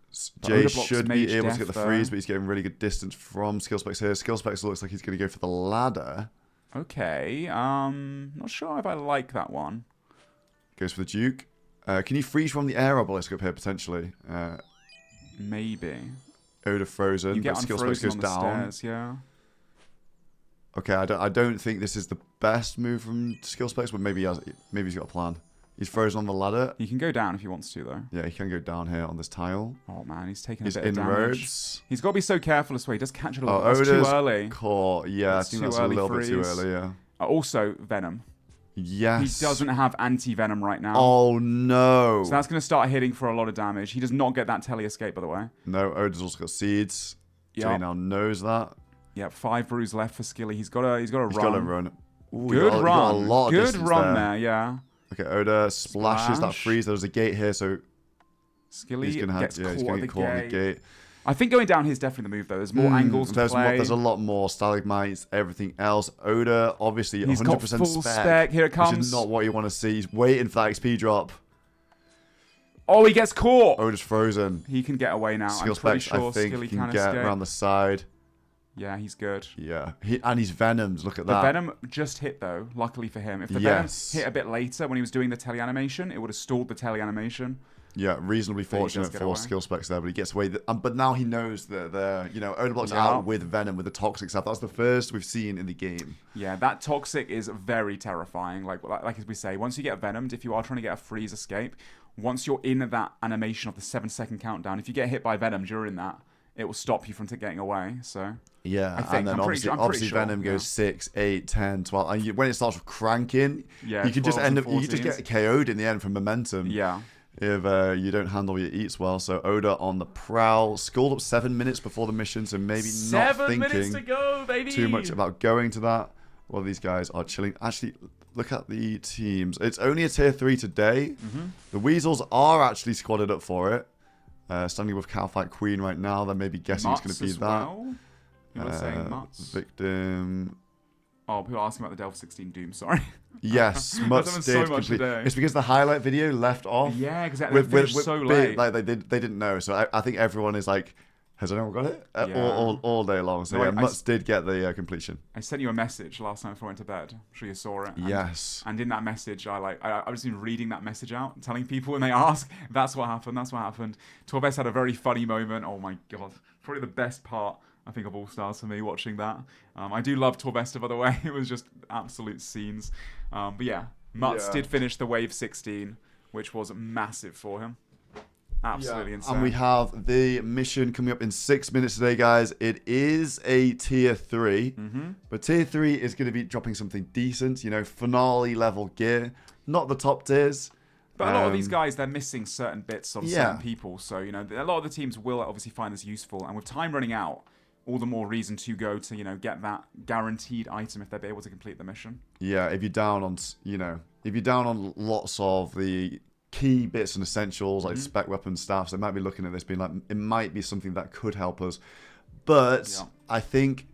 Jay should be able to get the freeze, but he's getting really good distance from skill specs here. Skill specs looks like he's going to go for the ladder. Okay. Not sure if I like that one. Goes for the Duke. Can you freeze from the air obelisk up here, potentially? Maybe. Oda frozen, you get but skill specs goes down. Stairs, yeah. Okay, I don't think this is the best move from skill specs, but maybe he's got a plan. He's frozen on the ladder. He can go down if he wants to, though. Yeah, he can go down here on this tile. Oh, man, he's taking a He's bit of damage. inroads. He's got to be so careful this way. He does catch it a little Oh, bit. That's too Oda's early. caught. Yeah, That's I think too that's a early little bit too freeze. early, yeah. Also, Venom. Yes. He doesn't have anti-venom right now. Oh, no. So that's going to start hitting for a lot of damage. He does not get that tele escape, by the way. No, Oda's also got seeds. So he Yep. now knows that. Yeah, 5 brews left for Skilly. He's got to run. He's got to run. Ooh, Good he run. got a lot of Good distance run there, yeah. Okay, Oda splashes that Splash. freeze. There's a gate here, so Skilly he's gonna gets he's caught gonna at get the caught in the gate. gate. I think going down here is definitely the move, though. There's more angles to play. There's a lot more stalagmites, everything else. Oda, obviously, He's 100% got full spec. spec. Here it comes. Which is not what you want to see. He's waiting for that XP drop. Oh, he gets caught. Oda's frozen. He can get away now. Skill I'm pretty specs, sure I think, Skilly can can get escape. around the side. Yeah, he's good. Yeah, and he's Venomed. Look at The that. Venom just hit, though, luckily for him. If the Yes. Venom hit a bit later when he was doing the tele animation, it would have stalled the tele animation. Yeah, reasonably But he does fortunate get for away. skill specs there, but he gets away. But now he knows that Oda Block's Yeah. out with Venom, with the toxic stuff. That's the first we've seen in the game. Yeah, that toxic is very terrifying. Like as we say, once you get venomed, if you are trying to get a freeze escape, once you're in that animation of the 7-second countdown, if you get hit by Venom during that, it will stop you from getting away. So Yeah, I think, and then I'm pretty obviously sure, Venom goes 6, 8, 10, 12. And when it starts cranking, Yeah, you could just 12s end and up, you could just 14s. get KO'd in the end from momentum. Yeah. If you don't handle your eats well. So Oda on the prowl, schooled up 7 minutes before the mission, so maybe not 7 minutes thinking to go, baby. too much about going to that. Well, these guys are chilling. Actually, look at the teams. It's only a tier 3 today. The Weasels are actually squadded up for it. Standing with Calfight Queen right now. They're maybe guessing it's going to be Mutts as that. well? People are saying Mutts. Victim. Oh, people are asking about the Delta 16 Doom, sorry. Yes, I've Mutts done did so much complete. today. It's because the highlight video left off. Yeah, exactly. They finished so late. Like they didn't know. So I think everyone is like, has anyone got it? Yeah. All day long. So No, yeah, I Mutts did get the completion. I sent you a message last night before I went to bed. I'm sure you saw it. And, Yes. And in that message, I was been reading that message out, telling people when they ask, that's what happened, that's what happened. Torves had a very funny moment. Oh my god. Probably the best part, I think, of All Stars for me, watching that. I do love Torvesta, by the way. It was just absolute scenes. But yeah, Mutts did finish the Wave 16, which was massive for him. Absolutely insane. And we have the mission coming up in 6 minutes today, guys. It is a tier 3, but tier 3 is going to be dropping something decent, finale level gear. Not the top tiers. But a lot of these guys, they're missing certain bits on Yeah. certain people. So, a lot of the teams will obviously find this useful. And with time running out, all the more reason to go to, get that guaranteed item if they're able to complete the mission. Yeah, if you're down on, if you're down on lots of the key bits and essentials like spec weapon staffs, they might be looking at this being like, it might be something that could help us. But I think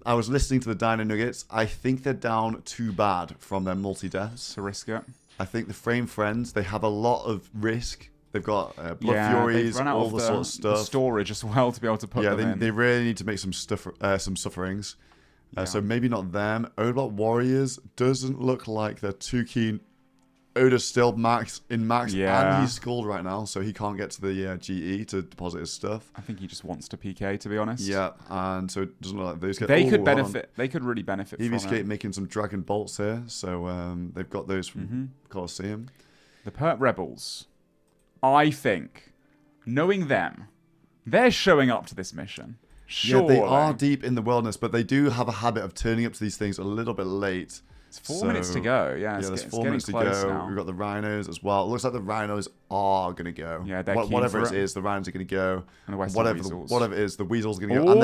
I was listening to the Dino Nuggets. I think they're down too bad from their multi-deaths to risk it. I think the Frame Friends, they have a lot of risk. They've got Blood Furies, they've run out all of the sort of stuff. The storage as well to be able to put them in. They really need to make some stuff, some sufferings. So maybe not them. Odeblock Warriors doesn't look like they're too keen. Oda's still max, and he's schooled right now, so he can't get to the GE to deposit his stuff. I think he just wants to PK, to be honest. Yeah, and so it doesn't look like those guys. They could benefit. They could really benefit from EVScape it. making some Dragon Bolts here, so they've got those from Colosseum. The Perp Rebels, I think, knowing them, they're showing up to this mission. Sure, yeah, they are deep in the wilderness, but they do have a habit of turning up to these things a little bit late. It's 4 minutes to go. Yeah, there's 4 minutes to go. Now. We've got the rhinos as well. It looks like the rhinos are going to go. Yeah, they're whatever it is, the rhinos are going to go. And the Western whatever, Weasels. Whatever it is, the weasels are going to go. And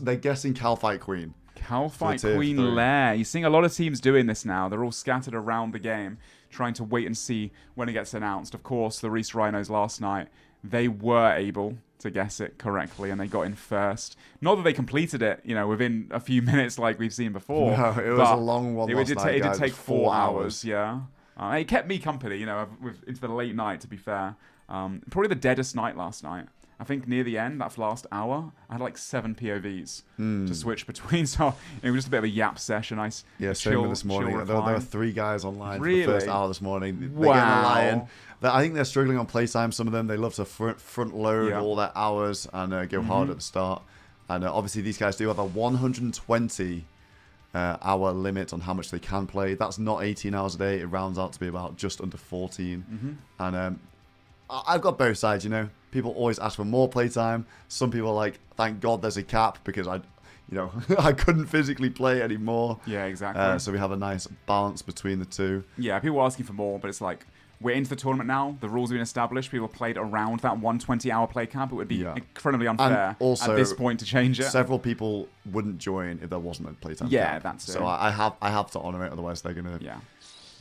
they're guessing Calfight Queen. Calfight Queen Lair. You're seeing a lot of teams doing this now. They're all scattered around the game, trying to wait and see when it gets announced. Of course, the Reese Rhinos last night, they were able to guess it correctly, and they got in first. Not that they completed it, within a few minutes like we've seen before. No, it was a long one last night, It did guys. take 4 hours, yeah. It kept me company, into the late night, to be fair. Probably the deadest night last night. I think near the end, that last hour, I had like 7 POVs to switch between. So it was just a bit of a yap session. Same with this morning. There were 3 guys online for the first hour this morning. Wow. They're getting a lion. I think they're struggling on playtime. Some of them, they love to front load all their hours and go hard at the start. And obviously, these guys do have a 120 hour limit on how much they can play. That's not 18 hours a day. It rounds out to be about just under 14. And I've got both sides, you know. People always ask for more playtime. Some people are like, thank God there's a cap because I couldn't physically play anymore. Yeah, exactly. So we have a nice balance between the two. Yeah, people are asking for more, but it's like, we're into the tournament now. The rules have been established. People played around that 120-hour play cap. It would be incredibly unfair also, at this point to change it. Several people wouldn't join if there wasn't a playtime cap. That's it. So I have to honor it, otherwise they're going to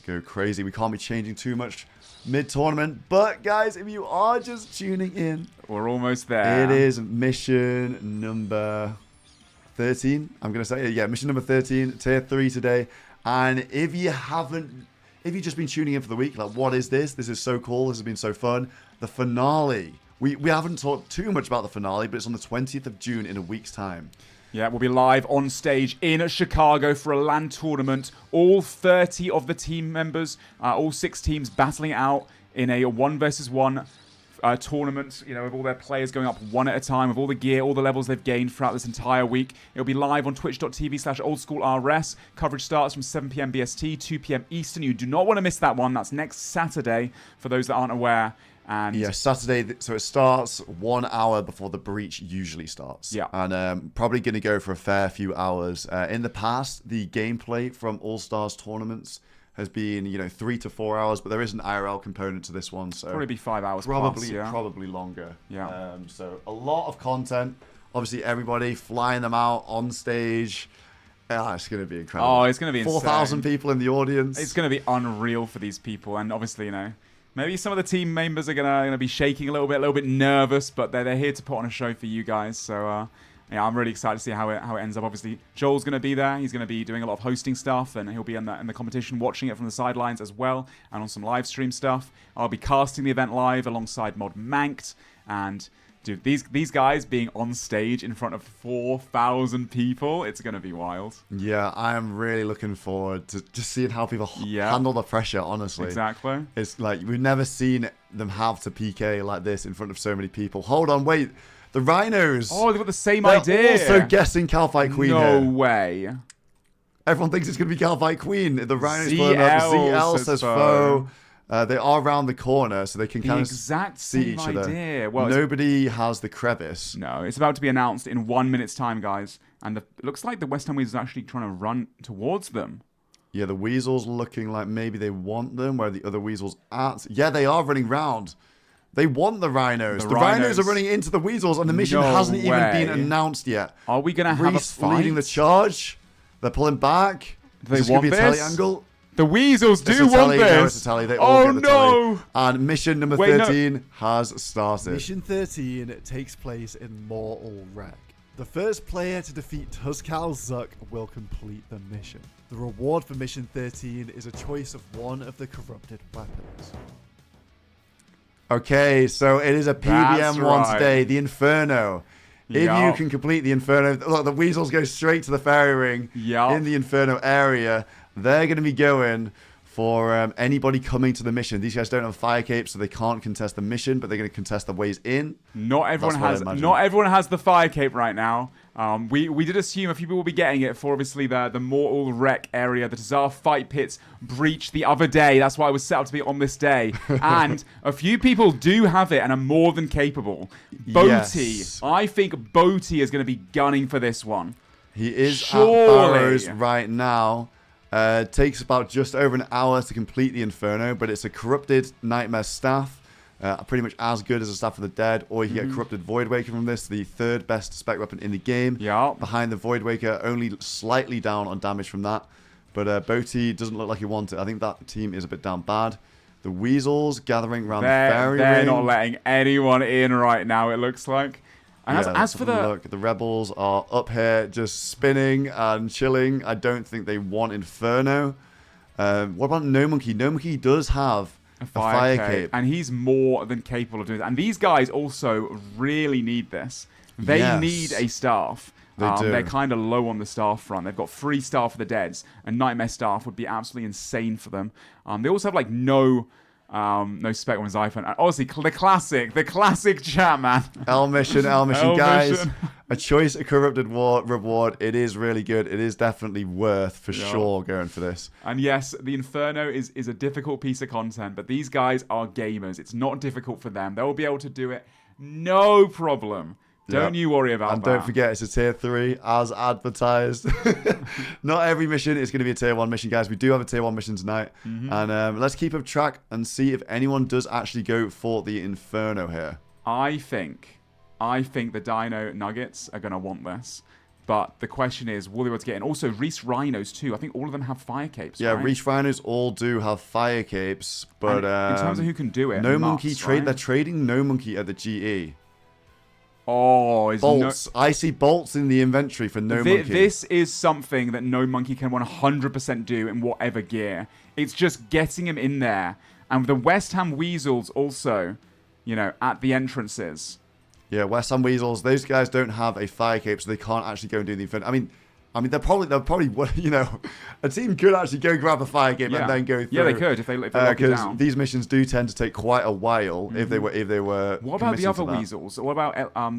go crazy. We can't be changing too much mid-tournament. But, guys, if you are just tuning in... We're almost there. It is mission number 13, I'm going to say. Yeah, mission number 13, tier 3 today. And if you haven't... If you've just been tuning in for the week, like, what is this? This is so cool. This has been so fun. The finale. We haven't talked too much about the finale, but it's on the 20th of June in a week's time. Yeah, we'll be live on stage in Chicago for a LAN tournament. All 30 of the team members, all 6 teams battling out in a 1 versus 1 tournament, you know, with all their players going up one at a time, with all the gear, all the levels they've gained throughout this entire week. It'll be live on twitch.tv/oldschoolrs. Coverage starts from 7 p.m. BST, 2 p.m. Eastern. You do not want to miss that one. That's next Saturday, for those that aren't aware. And yeah, Saturday, so it starts 1 hour before the breach usually starts. Yeah. And probably going to go for a fair few hours. In the past, the gameplay from All Stars tournaments has been, 3 to 4 hours, but there is an IRL component to this one, so probably be 5 hours. Probably longer. Yeah. So a lot of content. Obviously, everybody flying them out on stage. It's going to be incredible. Oh, it's going to be 4,000 people in the audience. It's going to be unreal for these people, and obviously, maybe some of the team members are gonna be shaking a little bit nervous, but they're here to put on a show for you guys. So yeah, I'm really excited to see how it ends up. Obviously, Joel's gonna be there. He's gonna be doing a lot of hosting stuff, and he'll be in the competition, watching it from the sidelines as well, and on some live stream stuff. I'll be casting the event live alongside Mod Manked, and dude, these guys being on stage in front of 4,000 people, it's gonna be wild. Yeah, I am really looking forward to just seeing how people handle the pressure, honestly. Exactly. It's like, we've never seen them have to PK like this in front of so many people. Hold on, wait. The Rhinos. Oh, they've got the same idea. Also guessing Calfight Queen No here. way. Everyone thinks it's going to be Calfight Queen. The Rhinos ZL pulling up. ZL says foe. They are around the corner, so they can kind of see each idea. other. Well, nobody has the crevice. No, it's about to be announced in 1 minute's time, guys. And it looks like the West Ham Weasels are actually trying to run towards them. Yeah, the Weasels looking like maybe they want them, where the other Weasels aren't. Yeah, they are running round. They want the Rhinos. The Rhinos are running into the Weasels, and the mission hasn't even been announced yet. Are we going to have a fight? Leading the charge. They're pulling back. They want be a this? telly angle. The Weasels do want this. No, it's a telly. They all get the telly. No! And mission number 13 has started. Mission 13 takes place in Mortal Wreck. The first player to defeat Tuskal Zuck will complete the mission. The reward for mission 13 is a choice of one of the corrupted weapons. Okay, so it is a PBM one today, the Inferno. If you can complete the Inferno, look, the Weasels go straight to the fairy ring in the Inferno area. They're going to be going for anybody coming to the mission. These guys don't have fire capes, so they can't contest the mission, but they're going to contest the ways in. Not everyone has the fire cape right now. We did assume a few people will be getting it for obviously the Mortal Wreck area, the Tazar Fight Pits breach the other day. That's why it was set up to be on this day. And a few people do have it and are more than capable. Boaty. I think Boaty is going to be gunning for this one. He is at Barrows right now. Takes about just over an hour to complete the Inferno, but it's a corrupted Nightmare Staff. Pretty much as good as a Staff of the Dead, or you get corrupted Voidwaker from this, the third best spec weapon in the game. Behind the Voidwaker, only slightly down on damage from that. But Boaty doesn't look like he wants it. I think that team is a bit down bad. The Weasels gathering around the fairy ring. They're not letting anyone in right now, it looks like. And as for the Rebels are up here just spinning and chilling. I don't think they want Inferno. What about No Monkey? No Monkey does have a fire cape. And he's more than capable of doing that. And these guys also really need this. They need a staff. They do. They're kind of low on the staff front. They've got 3 staff for the Deads. And Nightmare staff would be absolutely insane for them. They also have like no spec on his iPhone. And honestly, the classic chat, man. L mission, guys. a choice, a corrupted war reward. It is really good. It is definitely worth for sure going for this. And yes, the Inferno is a difficult piece of content, but these guys are gamers. It's not difficult for them. They'll be able to do it, no problem. Don't you worry about and that. And don't forget, it's a tier 3 as advertised. Not every mission is going to be a tier 1 mission, guys. We do have a tier 1 mission tonight. And let's keep up track and see if anyone does actually go for the Inferno here. I think the Dino Nuggets are going to want this. But the question is, will they be able to get in? Also, Reese Rhinos too. I think all of them have fire capes. Yeah, right? Reese Rhinos all do have fire capes. But in terms of who can do it, No Monkey right? They're trading No Monkey at the GE. Oh, bolts. I see bolts in the inventory for No Monkey. This is something that No Monkey can 100% do in whatever gear. It's just getting him in there. And the West Ham Weasels also, you know, at the entrances. Yeah, West Ham Weasels, those guys don't have a fire cape, so they can't actually go and do the Inferno. I mean, they'll probably, you know, a team could actually go grab a fire cape and then go through. Yeah, they could if they lock it down. Because these missions do tend to take quite a while if they were. What about the other Weasels? What about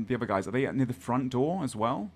the other guys? Are they near the front door as well?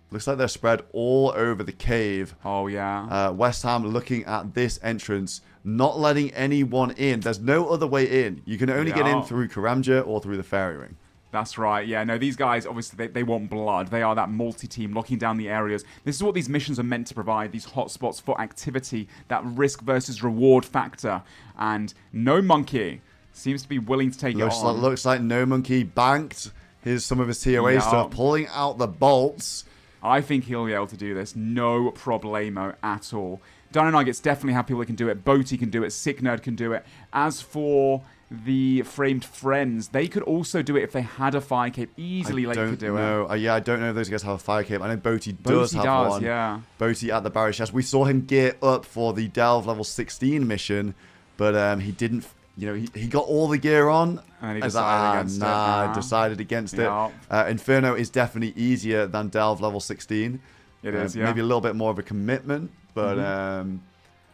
Looks like they're spread all over the cave. Oh, yeah. West Ham looking at this entrance, not letting anyone in. There's no other way in. You can only get in through Karamja or through the Fairy Ring. That's right. Yeah, no, these guys, obviously, they want blood. They are that multi-team locking down the areas. This is what these missions are meant to provide, these hotspots for activity, that risk versus reward factor. And No Monkey seems to be willing to take it on. Looks like No Monkey banked some of his TOA stuff, pulling out the bolts. I think he'll be able to do this. No problemo at all. Dino Nuggets definitely have people that can do it. Boaty can do it. Sick Nerd can do it. As for the Framed Friends, they could also do it if they had a fire cape. Easily, they could do it. Yeah, I don't know if those guys have a fire cape. I know Boaty does have one. Yeah. Boaty at the barrier chest. We saw him gear up for the Delve level 16 mission, but he didn't. You know, he got all the gear on. And he decided against it. Inferno is definitely easier than Delve level 16. It is, yeah. Maybe a little bit more of a commitment, but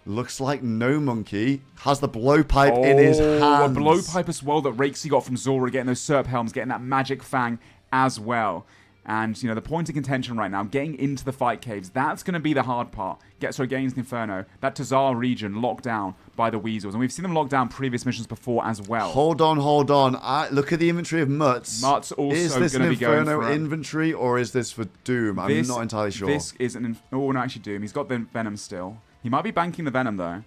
looks like No Monkey has the blowpipe in his hands. A blowpipe as well that Rakesy got from Zora, getting those Serp Helms, getting that Magic Fang as well. And, you know, the point of contention right now, getting into the fight caves, that's going to be the hard part. Getting into the Inferno, that Tazar region locked down by the Weasels. And we've seen them lock down previous missions before as well. Hold on. Look at the inventory of Mutts. Mutts also is this an Inferno inventory or is this for Doom? I'm not entirely sure. This is no, actually Doom. He's got the Venom still. He might be banking the Venom, though.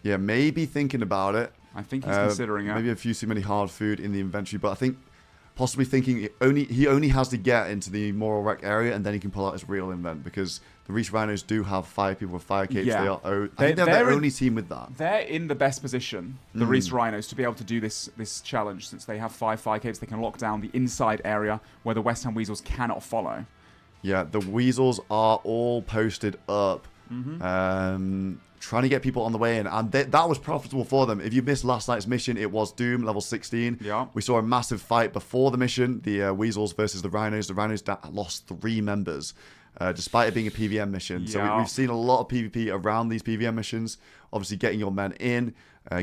Yeah, maybe thinking about it. I think he's considering it. Maybe a few too many hard food in the inventory, but I think possibly thinking he only has to get into the Moral Wreck area and then he can pull out his real invent because the Reese Rhinos do have fire people with fire capes. Yeah. I think they're the only team with that. They're in the best position, the Reese Rhinos, to be able to do this challenge since they have 5 fire capes. They can lock down the inside area where the West Ham Weasels cannot follow. Yeah, the Weasels are all posted up. Trying to get people on the way in, and that was profitable for them. If you missed last night's mission, it was Doom level 16. Yeah. We saw a massive fight before the mission, the Weasels versus the Rhinos. The Rhinos lost 3 members, despite it being a PVM mission. Yeah. So we've seen a lot of PvP around these PVM missions. Obviously, getting your men in,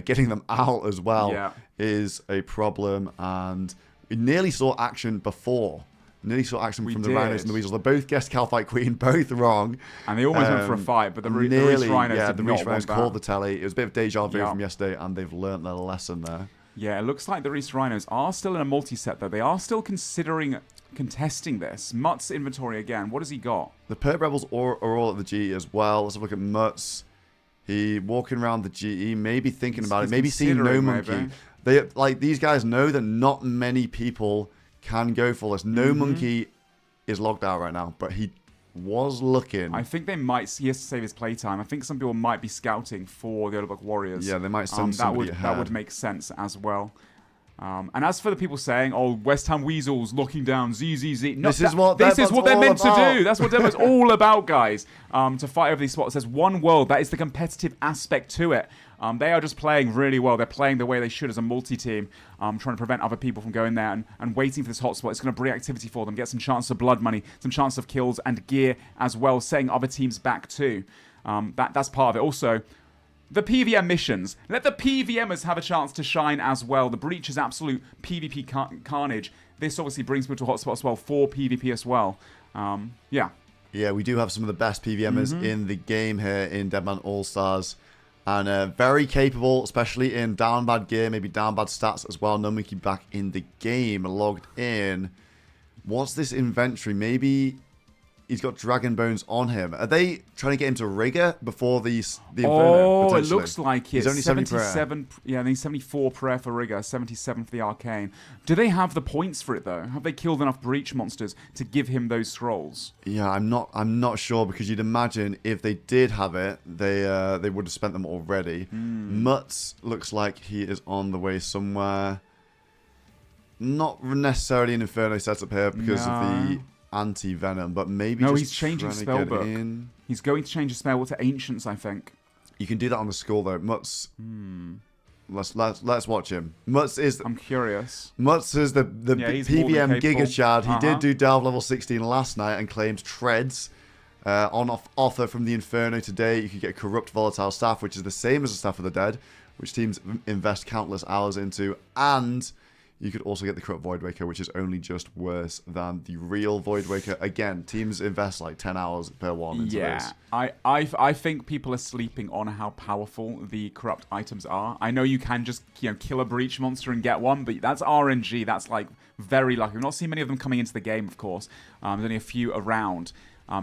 getting them out as well is a problem, and we nearly saw action before. Nearly saw action from the Rhinos and the Weasels. They both guessed Calfight Queen, both wrong. And they almost went for a fight, but the Reese Rhinos did the not Reese Rhinos want called that. the tally. It was a bit of deja vu from yesterday, and they've learnt their lesson there. Yeah, it looks like the Reese Rhinos are still in a multi-set, though. They are still considering contesting this. Mutt's inventory again. What has he got? The Perp Rebels are all at the GE as well. Let's have a look at Mutt's. He walking around the GE, maybe thinking about it, maybe seeing No Monkey. These guys know that not many people can go for this. No Monkey is logged out right now, but he was looking. I think they might. He has to save his playtime. I think some people might be scouting for the Old Block Warriors. Yeah, they might send somebody ahead. That would make sense as well. And as for the people saying, "Oh, West Ham Weasels locking down ZZZ," this is what they're meant to do. That's what Deadman's all about, guys. To fight over these spots. There's one world. That is the competitive aspect to it. They are just playing really well. They're playing the way they should as a multi-team, trying to prevent other people from going there and waiting for this hotspot. It's going to bring activity for them, get some chance of blood money, some chance of kills and gear as well, setting other teams back too. That's part of it. Also, the PVM missions. Let the PVMers have a chance to shine as well. The Breach is absolute PvP carnage. This obviously brings me to a hotspot as well for PvP as well. Yeah. Yeah, we do have some of the best PVMers in the game here in Deadman All Stars. And very capable, especially in down bad gear, maybe down bad stats as well. Nomuki back in the game, logged in. What's this inventory? Maybe he's got Dragon Bones on him. Are they trying to get him to Rigor before the Inferno? Oh, it looks like it. He's only 77. Yeah, and he's 74 prayer for Rigor, 77 for the Arcane. Do they have the points for it though? Have they killed enough Breach monsters to give him those scrolls? Yeah, I'm not sure, because you'd imagine if they did have it, they would have spent them already. Mutz looks like he is on the way somewhere. Not necessarily an Inferno setup here because of the anti-venom, but maybe no, just he's changing spellbook. He's going to change his spell to Ancients, I think. You can do that on the skull though. Mutz. Let's watch him. Mutz is. I'm curious. Mutz is the PVM Giga Chad. He did do Delve level 16 last night and claimed treads on offer from the Inferno today. You can get Corrupt Volatile Staff, which is the same as the Staff of the Dead, which teams invest countless hours into, and you could also get the Corrupt Voidwaker, which is only just worse than the real Voidwaker. Again, teams invest like 10 hours per one into this. I think people are sleeping on how powerful the corrupt items are. I know you can just kill a Breach monster and get one, but that's RNG. That's like very lucky. We've not seen many of them coming into the game, of course. There's only a few around.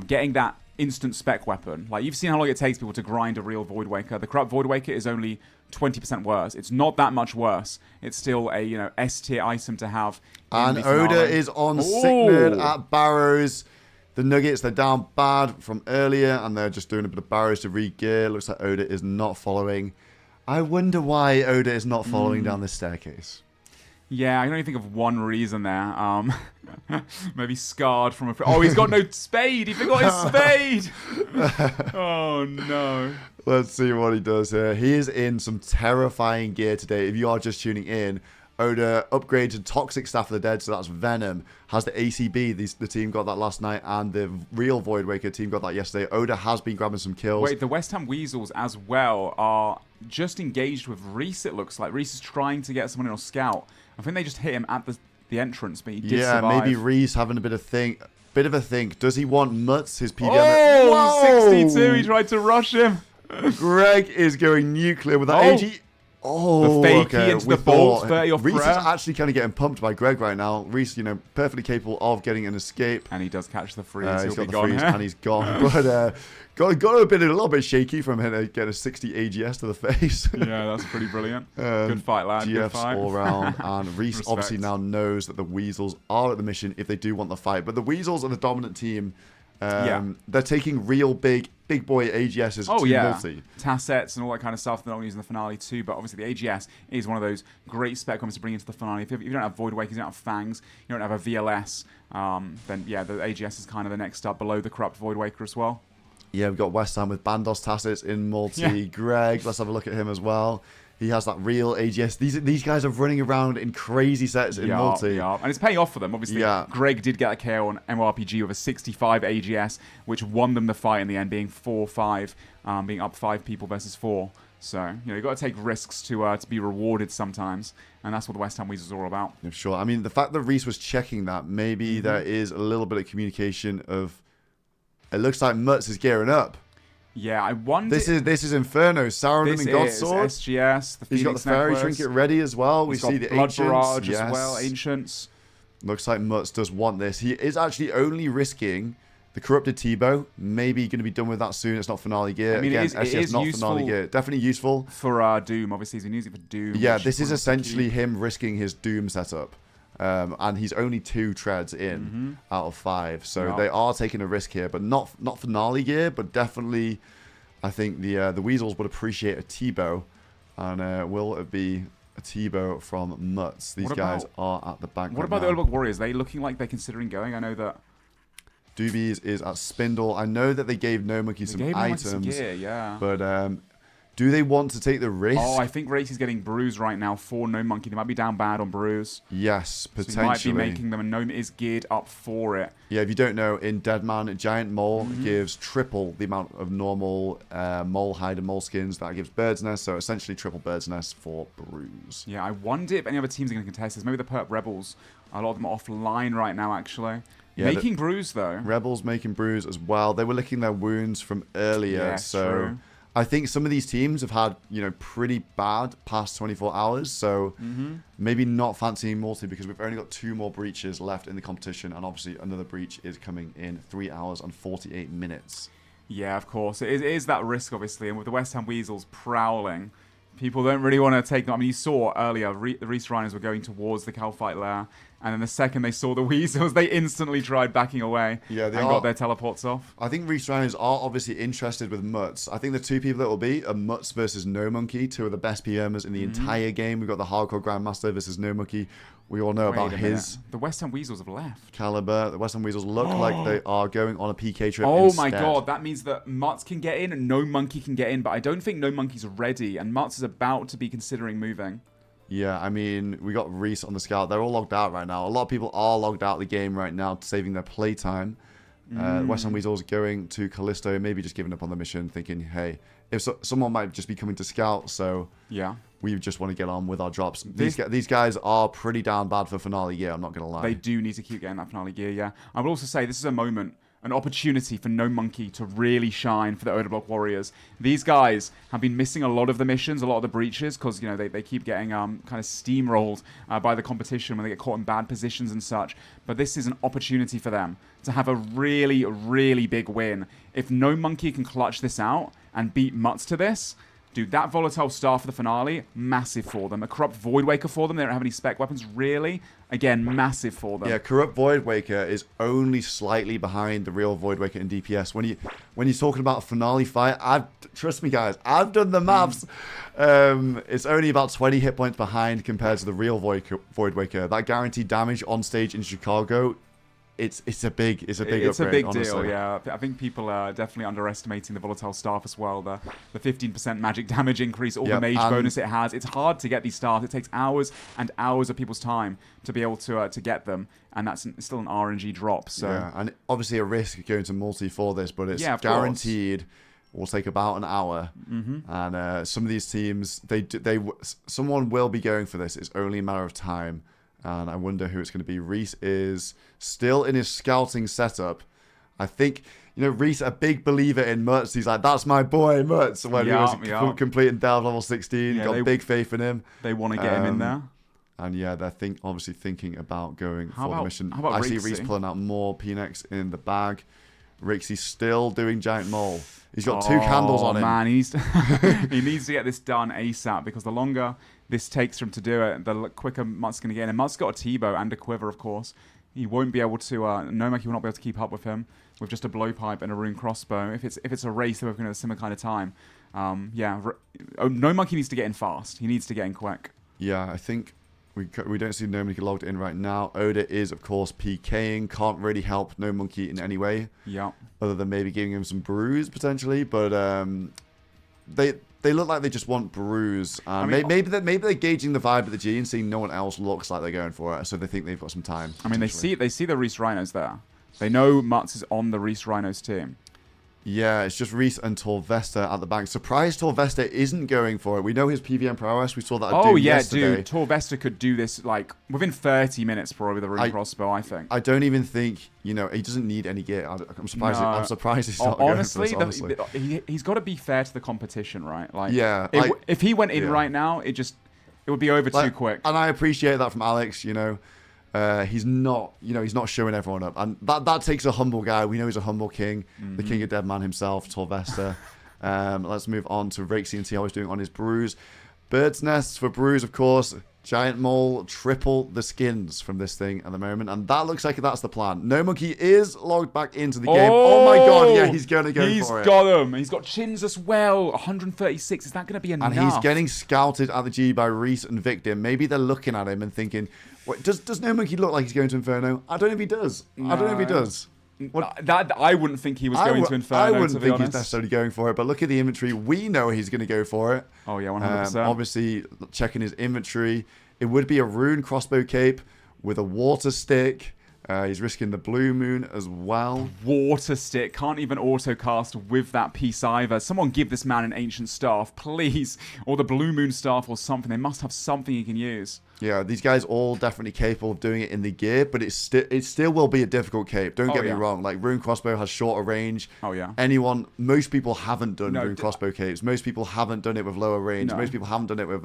Getting that instant spec weapon, like you've seen how long it takes people to grind a real Voidwaker. The corrupt Voidwaker is only 20% worse. It's not that much worse. It's still a S tier item to have. And Oda is on Sick Nerd at Barrows. The Nuggets, they're down bad from earlier, and they're just doing a bit of Barrows to re-gear. Looks like Oda is not following. I wonder why Oda is not following down this staircase. Yeah, I can only think of one reason there. Maybe scarred from a... Oh, he's got no spade! He forgot his spade! Oh, no. Let's see what he does here. He is in some terrifying gear today. If you are just tuning in, Oda upgraded Toxic Staff of the Dead, so that's Venom. Has the ACB, the team got that last night, and the real Voidwaker team got that yesterday. Oda has been grabbing some kills. Wait, the West Ham Weasels as well are just engaged with Reese, it looks like. Reese is trying to get someone in on Scout. I think they just hit him at the entrance, but he did survive. Maybe Reese having a bit of a think. Does he want Mutz, his PVM? Oh, 62, he tried to rush him. Greg is going nuclear with that AG. Oh, the fakey into the bolt, 30 off Reese is prayer. actually kind of getting pumped by Greg right now. Reese, perfectly capable of getting an escape. And he does catch the freeze. He's got the freeze and he's gone. But got a little bit shaky from him to get a 60 AGS to the face. Yeah, that's pretty brilliant. Good fight, lad. GFs Good fight. all around. And Reese obviously now knows that the Weasels are at the mission if they do want the fight. But the Weasels are the dominant team. They're taking real big boy AGSs to multi. Tassets and all that kind of stuff. They're not using the finale too, but obviously the AGS is one of those great spec weapons to bring into the finale. If you don't have Voidwakers, you don't have Fangs, you don't have a VLS, then yeah, the AGS is kind of the next up below the corrupt Voidwaker as well. Yeah, we've got West Ham with Bandos Tassets in multi. Yeah. Greg, let's have a look at him as well. He has that real AGS. These guys are running around in crazy sets in multi. Yeah, and it's paying off for them. Obviously, Greg did get a KO on MMORPG with a 65 AGS, which won them the fight in the end, being 4-5, being up 5 people versus 4. So, you've got to take risks to be rewarded sometimes, and that's what the West Ham Weasels are all about. Yeah, sure. I mean, the fact that Reese was checking that, maybe there is a little bit of communication of... It looks like Mutz is gearing up. Yeah, I wonder... This is Inferno, Saruman and Godsword. SGS, the He's got the Fairy Trinket ready as well. We see the Blood Ancients. Barrage as well, Ancients. Looks like Mutz does want this. He is actually only risking the Corrupted T-Bow. Maybe going to be done with that soon. It's not Finale gear. I mean, again, it is not useful Finale gear. Definitely useful. For Doom, obviously. He's been using it for Doom. Yeah, this is essentially him risking his Doom setup. And he's only 2 treads in out of 5. So they are taking a risk here. But not Finale gear, but definitely... I think the Weasels would appreciate a T-bow, and will it be a T-bow from Mutz? These guys are at the back. What about the Old Warriors? Are they looking like they're considering going? I know that Doobies is at Spindle. I know that they gave Nomuki some items, some gear, yeah. But Do they want to take the risk? Oh, I think Race is getting bruised right now for No Monkey. They might be down bad on bruise. Yes, potentially. So he might be making them, and Gnome is geared up for it. Yeah, if you don't know, in Deadman, Giant Mole gives triple the amount of normal mole hide and mole skins that gives Bird's Nest, so essentially triple Bird's Nest for bruise. Yeah, I wonder if any other teams are going to contest this. Maybe the Perp Rebels. A lot of them are offline right now, actually. Yeah, making bruise, though. Rebels making bruise as well. They were licking their wounds from earlier, Yeah, so... true. I think some of these teams have had, pretty bad past 24 hours, so maybe not fancying multi because we've only got 2 more breaches left in the competition, and obviously another breach is coming in 3 hours and 48 minutes. Yeah, of course. It is that risk, obviously, and with the West Ham Weasels prowling, people don't really want to take them. I mean, you saw earlier, the Reese Rhinos were going towards the Calphite lair, and then the second they saw the Weasels, they instantly tried backing away and got their teleports off. I think Reese Rhinos are obviously interested with Mutts. I think the 2 people that will be are Mutts versus No Monkey, 2 of the best PMers in the entire game. We've got the Hardcore Grandmaster versus No Monkey. We all know about his... The West Ham Weasels have left. Caliber. The West Ham Weasels look like they are going on a PK trip Oh instead. my god, that means that Mutts can get in and No Monkey can get in, but I don't think No Monkey's ready, and Mutts is about to be considering moving. Yeah, I mean, we got Reese on the scout. They're all logged out right now. A lot of people are logged out of the game right now, saving their playtime. West Ham Weasels going to Callisto, maybe just giving up on the mission, thinking, hey, if someone might just be coming to scout, so yeah, we just want to get on with our drops. These guys are pretty down bad for finale gear, I'm not going to lie. They do need to keep getting that finale gear, yeah. I would also say this is a moment, an opportunity for No Monkey to really shine for the Oda Block Warriors. These guys have been missing a lot of the missions, a lot of the breaches, because they keep getting kind of steamrolled by the competition when they get caught in bad positions and such. But this is an opportunity for them to have a really, really big win. If No Monkey can clutch this out and beat Mutts to this, dude, that Volatile Star for the finale, massive for them. A Corrupt Void Waker for them. They don't have any spec weapons, really. Again, massive for them. Yeah, Corrupt Void Waker is only slightly behind the real Void Waker in DPS. When you're talking about a finale fight, trust me, guys, I've done the maths. It's only about 20 hit points behind compared to the real Void Waker. That guaranteed damage on stage in Chicago. It's a big upgrade, honestly. Deal, yeah. I think people are definitely underestimating the Volatile Staff as well. The 15% magic damage increase, all the mage bonus it has. It's hard to get these staffs. It takes hours and hours of people's time to be able to get them, and that's still an RNG drop. So yeah, and obviously a risk going to multi for this, but it's guaranteed. Will take about an hour, and some of these teams, someone will be going for this. It's only a matter of time. And I wonder who it's going to be. Reese is still in his scouting setup. I think, Reese, a big believer in Mutts. He's like, that's my boy, Mutts. When he was completing Delve level 16. Yeah, got big faith in him. They want to get him in there. And yeah, they're obviously thinking about going for the mission. How about I see Reese pulling out more Phoenix in the bag. Rixie's still doing Giant Mole. He's got 2 candles on him. Man, he needs to get this done ASAP, because the longer this takes for him to do it, the quicker Mutt's going to get in. And Mutt's got a T-bow and a quiver, of course. He won't be able to, No Monkey will not be able to keep up with him with just a blowpipe and a rune crossbow. If it's a race, they're both going to have a similar kind of time. No Monkey needs to get in fast. He needs to get in quick. Yeah, I think we don't see No Monkey logged in right now. Oda is, of course, PKing. Can't really help No Monkey in any way. Yeah. Other than maybe giving him some bruise, potentially. But they look like they just want bruise. Maybe they're gauging the vibe at the G and seeing no one else looks like they're going for it, so they think they've got some time. I mean, they see the Reese Rhinos there. They know Mutts is on the Reese Rhinos team. Yeah, it's just Reese and Torvesta at the back. Surprised Torvesta isn't going for it. We know his PVM prowess. We saw that yesterday. Dude. Torvesta could do this like within 30 minutes probably with a rune crossbow, I think. I don't even think, he doesn't need any gear. I'm surprised. No. I'm surprised he's not going for this, honestly. He's got to be fair to the competition, right? Like, yeah. If he went in right now, it would be over too quick. And I appreciate that from Alex, he's not showing everyone up, and that takes a humble guy. We know he's a humble king, the king of Deadman himself, Torvesta. Let's move on to Rixie and see how he's doing on his bruise. Bird's Nests for bruise, of course. Giant Mole, triple the skins from this thing at the moment, and that looks like that's the plan. No Monkey is logged back into the game. Oh my god, yeah, he's going to go for it. He's got him. He's got chins as well. 136. Is that going to be enough? And he's getting scouted at the G by Reese and Victim. Maybe they're looking at him and thinking, does No Monkey look like he's going to Inferno? I don't know if he does. No. I don't know if he does. That I wouldn't think he was going to Inferno. I wouldn't to be think honest. he's necessarily going for it, but look at the inventory. We know he's going to go for it. Oh yeah, 100%. Obviously, checking his inventory, it would be a rune crossbow cape with a water stick. He's risking the blue moon as well. Water stick. Can't even auto-cast with that piece either. Someone give this man an ancient staff, please. Or the blue moon staff or something. They must have something he can use. Yeah, these guys all definitely capable of doing it in the gear, but it still will be a difficult cape. Don't get me wrong. Like, rune crossbow has shorter range. Oh, yeah. Most people haven't done rune crossbow capes. Most people haven't done it with lower range. Most people haven't done it with,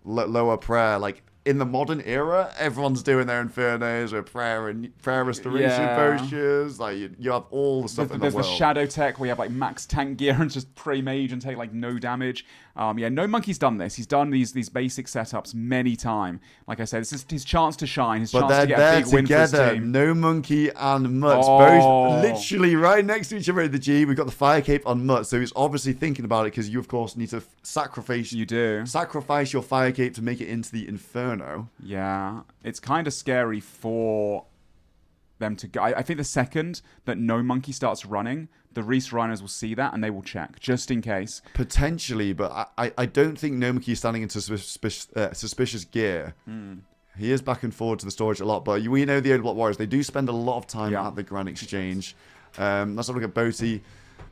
lower prayer. Like, in the modern era, everyone's doing their Infernos with prayer restoration potions. Like, you have all the stuff in the world. There's the shadow tech where you have like max tank gear and just pray mage and take like no damage. No Monkey's done this. He's done these basic setups many times. Like I said, this is his chance to shine. His chance to get a big win for his team. No Monkey and Mutz, both literally right next to each other in the G. We've got the fire cape on Mutz, so he's obviously thinking about it because you, of course, need to sacrifice. You do sacrifice your fire cape to make it into the Inferno. Yeah, it's kind of scary for them to go. I think the second that No Monkey starts running, the Reese Rhinos will see that and they will check, just in case. Potentially, but I don't think No Monkey is standing into suspicious gear. He is back and forward to the storage a lot, but we know the Old Block Warriors, they do spend a lot of time at the Grand Exchange. Let's have a look at Boaty.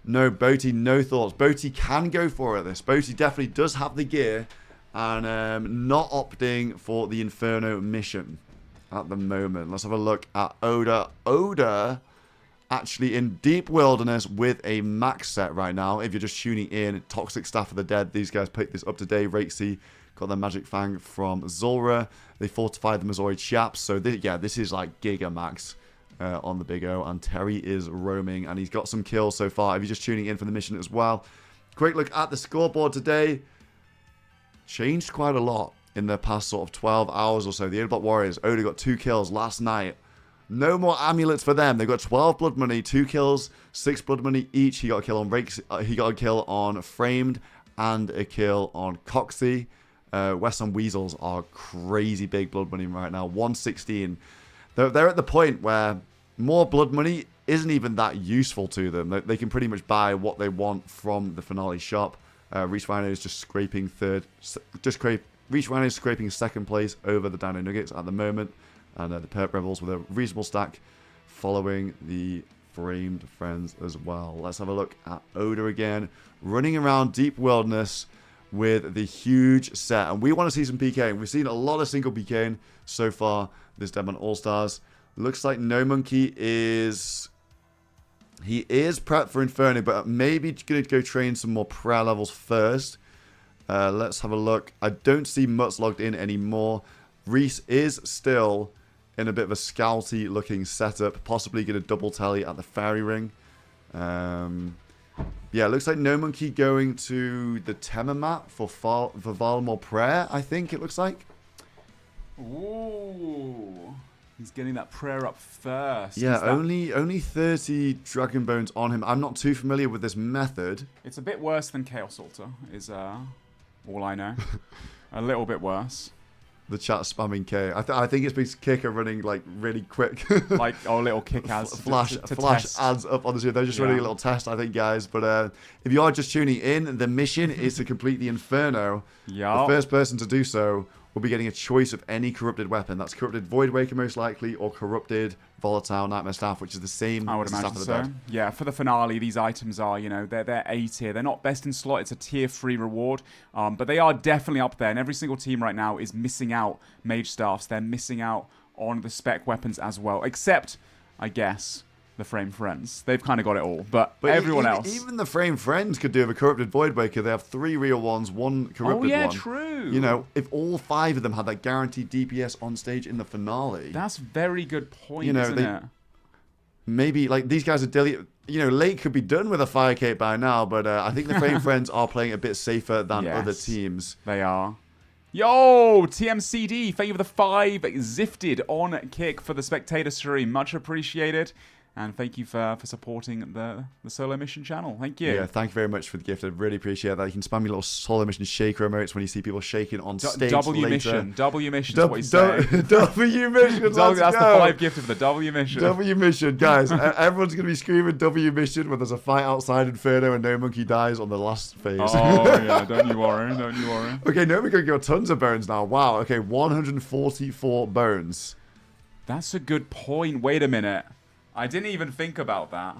No, Boaty, no thoughts. Boaty can go for it, this. Boaty definitely does have the gear and not opting for the Inferno mission at the moment. Let's have a look at Oda. Oda actually in Deep Wilderness with a max set right now. If you're just tuning in, Toxic Staff of the Dead. These guys picked this up today. Ratesy got their Magic Fang from Zulrah. They fortified the Missouri Chaps. So this is like Giga Max on the Big O. And Terry is roaming and he's got some kills so far. If you're just tuning in for the mission as well. Quick look at the scoreboard today. Changed quite a lot in the past sort of 12 hours or so. The Old Block Warriors, Oda got 2 kills last night. No more amulets for them. They got 12 blood money, 2 kills, 6 blood money each. He got a kill on Rakes. He got a kill on Framed and a kill on Coxie. Western Weasels are crazy big blood money right now. 116. They're at the point where more blood money isn't even that useful to them. They can pretty much buy what they want from the finale shop. Reach Rhino is just scraping Reach Rhino is scraping 2nd place over the Dino Nuggets at the moment. And the Perp Rebels with a reasonable stack following the Framed Friends as well. Let's have a look at Oda again. Running around Deep Wilderness with the huge set. And we want to see some PKing. We've seen a lot of single PKing so far this Deadman All Stars. Looks like No Monkey is... He is prepped for Inferno, but maybe going to go train some more prayer levels first. Let's have a look. I don't see Mutz logged in anymore. Reese is still in a bit of a scouty looking setup, possibly going to double tally at the Fairy Ring. Yeah, it looks like No Monkey going to the Tema map for Valamor Prayer, I think it looks like. Ooh. He's getting that prayer up first. Yeah, only 30 Dragon Bones on him. I'm not too familiar with this method. It's a bit worse than Chaos Altar, is all I know. A little bit worse. The chat spamming K. I think it's been Kicker running like really quick. Like, little kick ads. Flash ads up on the screen. They're just running a little test, I think, guys. But if you are just tuning in, the mission is to complete the Inferno. Yeah. The first person to do so will be getting a choice of any corrupted weapon. That's corrupted Void Waker most likely, or corrupted Volatile Nightmare Staff, which is the same. I would imagine so. Yeah, for the finale, these items are, they're A tier. They're not best in slot. It's a tier 3 reward, but they are definitely up there. And every single team right now is missing out mage staffs. They're missing out on the spec weapons as well, except, I guess, the Frame Friends. They've kind of got it all, but everyone else. Even the Frame Friends could do with a corrupted Void Waker. They have 3 real ones, 1 corrupted one. Oh yeah, true. If all 5 of them had that guaranteed DPS on stage in the finale. That's a very good point, isn't it? Maybe, like, these guys are Lake could be done with a Fire Cape by now, but I think the Frame Friends are playing a bit safer than other teams. They are. Yo, TMCD, thank you for the 5 zifted on kick for the spectator stream. Much appreciated. And thank you for supporting the SoloMission channel. Thank you. Yeah, thank you very much for the gift. I really appreciate that. You can spam your little SoloMission shaker emotes when you see people shaking on stage W later. mission. W mission is what he's saying. W mission. That's the 5 gift of the W mission. W mission, guys. Everyone's going to be screaming W mission when there's a fight outside Inferno and No Monkey dies on the last phase. Oh, yeah. Don't you worry. Don't you worry. Okay, No Monkey got tons of bones now. Wow. Okay, 144 bones. That's a good point. Wait a minute. I didn't even think about that.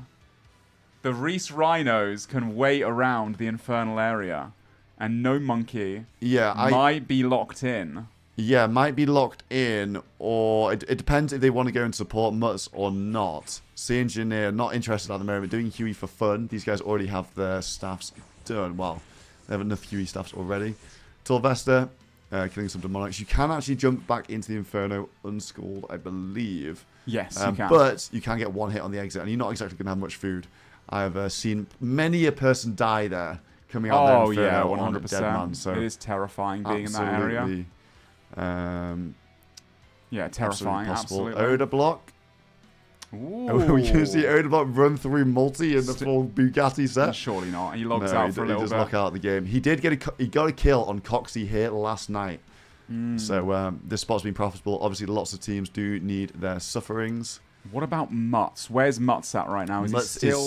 The Reese Rhinos can wait around the infernal area, and No Monkey might be locked in. Yeah, might be locked in, or it depends if they want to go and support Mutts or not. Sea Engineer, not interested at the moment. Doing Huey for fun. These guys already have their staffs done. Well, they have enough Huey staffs already. Tilvester, killing some demonics. You can actually jump back into the Inferno unschooled, I believe. Yes, you can. But you can get one hit on the exit, and you're not exactly going to have much food. I've seen many a person die there coming out there. Oh, Inferno yeah, 100%. Deadman, so it is terrifying being in that area. Yeah, terrifying, absolutely. Odor block. Ooh. We can see Odor block run through multi in the full Bugatti set. Surely not. He logs out for a little bit. He does lock out the game. He did got a kill on Coxie here last night. So this spot's been profitable. Obviously, lots of teams do need their sufferings. What about Mutts? Where's Mutts at right now? Is he still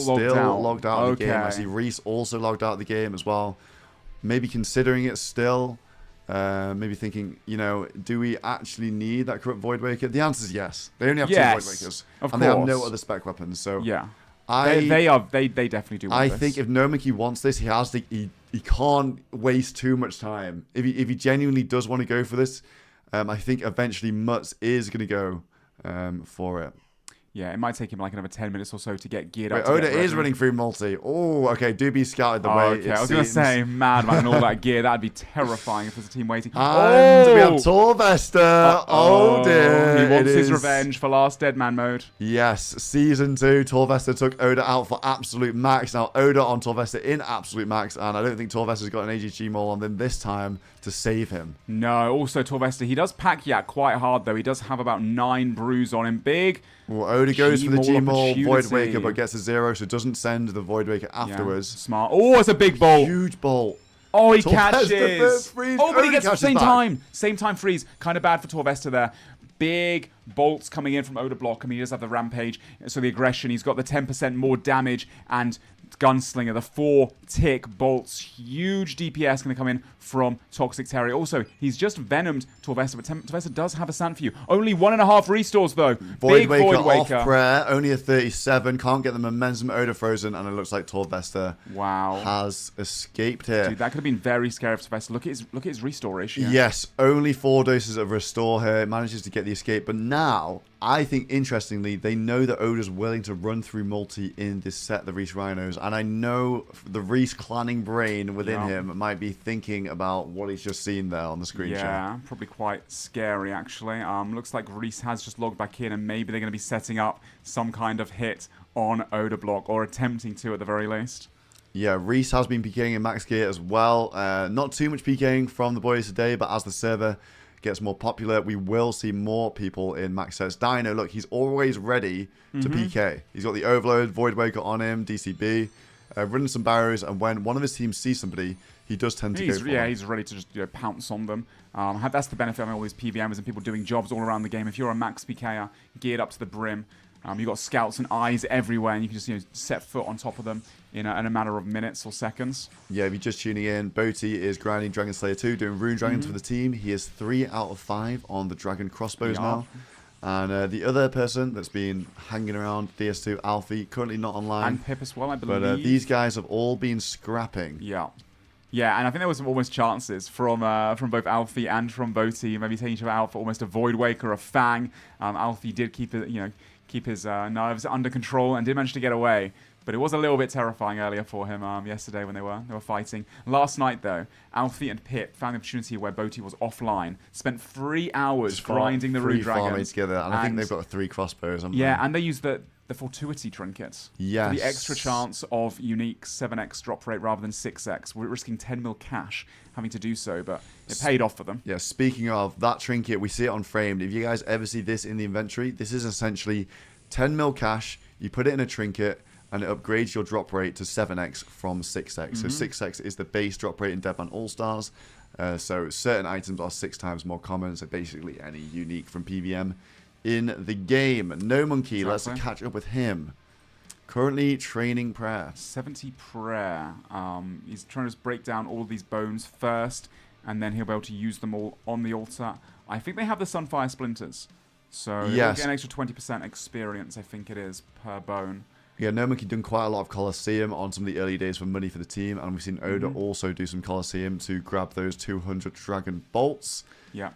logged out of the game? I see Reese also logged out of the game as well. Maybe considering it still. Maybe thinking, do we actually need that Corrupt Voidwaker? The answer is yes. They only have 2 Voidwakers. And they have no other spec weapons. So yeah. They definitely do want this. I think if No Monkey wants this, he can't waste too much time. If he genuinely does want to go for this, I think eventually Mutts is going to go for it. Yeah, it might take him like another 10 minutes or so to get geared up. Oda is running through multi. Oh, okay. Doobie scouted the way. Okay, I was going to say, madman and all that gear. That'd be terrifying if there's a team waiting. And we have Torvester. Oh, dear. He wants his revenge for last Deadman mode. Yes, Season 2. Torvester took Oda out for absolute max. Now, Oda on Torvester in absolute max. And I don't think Torvester's got an AGG maul on them this time to save him. No, also Torvester. He does pack Yak quite hard, though. He does have about 9 brews on him. Big. Well, Oda goes for the G-Maul Voidwaker, but gets a 0, so doesn't send the Voidwaker afterwards. Yeah, smart. Oh, it's a big bolt. Huge bolt. Oh, he catches. Oh, but he gets the same time. Same time freeze. Kind of bad for Torvester there. Big bolts coming in from Oda block. I mean, he does have the rampage, so the aggression. He's got the 10% more damage and Gunslinger, the 4-tick bolts. Huge DPS going to come in from Toxic Terry. Also, he's just venomed Torvester, but Torvester does have a sand for you. Only 1.5 restores, though. Big Voidwaker off prayer, only a 37. Can't get the momentum. Oda frozen, and it looks like Torvester has escaped here. Dude, that could have been very scary for Torvester. Look at his restore ratio. Yes, only 4 doses of restore here. It manages to get the escape, but now I think, interestingly, they know that Oda's willing to run through multi in this set, the Reese Rhinos, and I know the Reese clanning brain within him might be thinking about what he's just seen there on the screen share. Yeah, probably quite scary, actually. Looks like Reese has just logged back in, and maybe they're going to be setting up some kind of hit on Oda block, or attempting to at the very least. Yeah, Reese has been PKing in max gear as well. Not too much PKing from the boys today, but as the server gets more popular, we will see more people in max sets. Dino, look, he's always ready to PK. He's got the Overload, Voidwaker on him, DCB, running some barriers, and when one of his teams sees somebody, he does tend to go for them. He's ready to just pounce on them. That's the benefit of all these PVMs and people doing jobs all around the game. If you're a max PKer, geared up to the brim, you've got scouts and eyes everywhere, and you can just set foot on top of them in a matter of minutes or seconds. Yeah, if you're just tuning in, Boaty is grinding Dragon Slayer 2, doing Rune Dragons for the team. He is 3 out of 5 on the Dragon Crossbows now. And the other person that's been hanging around, DS2, Alfie, currently not online. And Pip as well, I believe. But these guys have all been scrapping. Yeah. Yeah, and I think there was some almost chances from both Alfie and from Boaty, maybe taking each other out for almost a Voidwaker, a Fang. Alfie did keep his nerves under control and did manage to get away. But it was a little bit terrifying earlier for him yesterday when they were fighting. Last night, though, Alfie and Pip found the opportunity where Boaty was offline. Spent 3 hours grinding the Rune Dragon together, and I think they've got 3 crossbows. And they used the Fortuity trinkets. Yes. For the extra chance of unique 7x drop rate rather than 6x. We're risking 10 mil cash having to do so, but it paid off for them. Yeah, speaking of that trinket, we see it on Framed. If you guys ever see this in the inventory, this is essentially 10 mil cash. You put it in a trinket, and it upgrades your drop rate to 7x from 6x. So 6x is the base drop rate in Deadman All Stars. So certain items are 6 times more common. So basically any unique from PVM in the game. No Monkey, let's catch up with him. Currently training prayer. 70 prayer. He's trying to just break down all of these bones first, and then he'll be able to use them all on the altar. I think they have the Sunfire Splinters. So you'll get an extra 20% experience, I think it is, per bone. Yeah, No Monkey done quite a lot of Colosseum on some of the early days for money for the team, and we've seen Oda also do some Colosseum to grab those 200 Dragon Bolts. Yeah,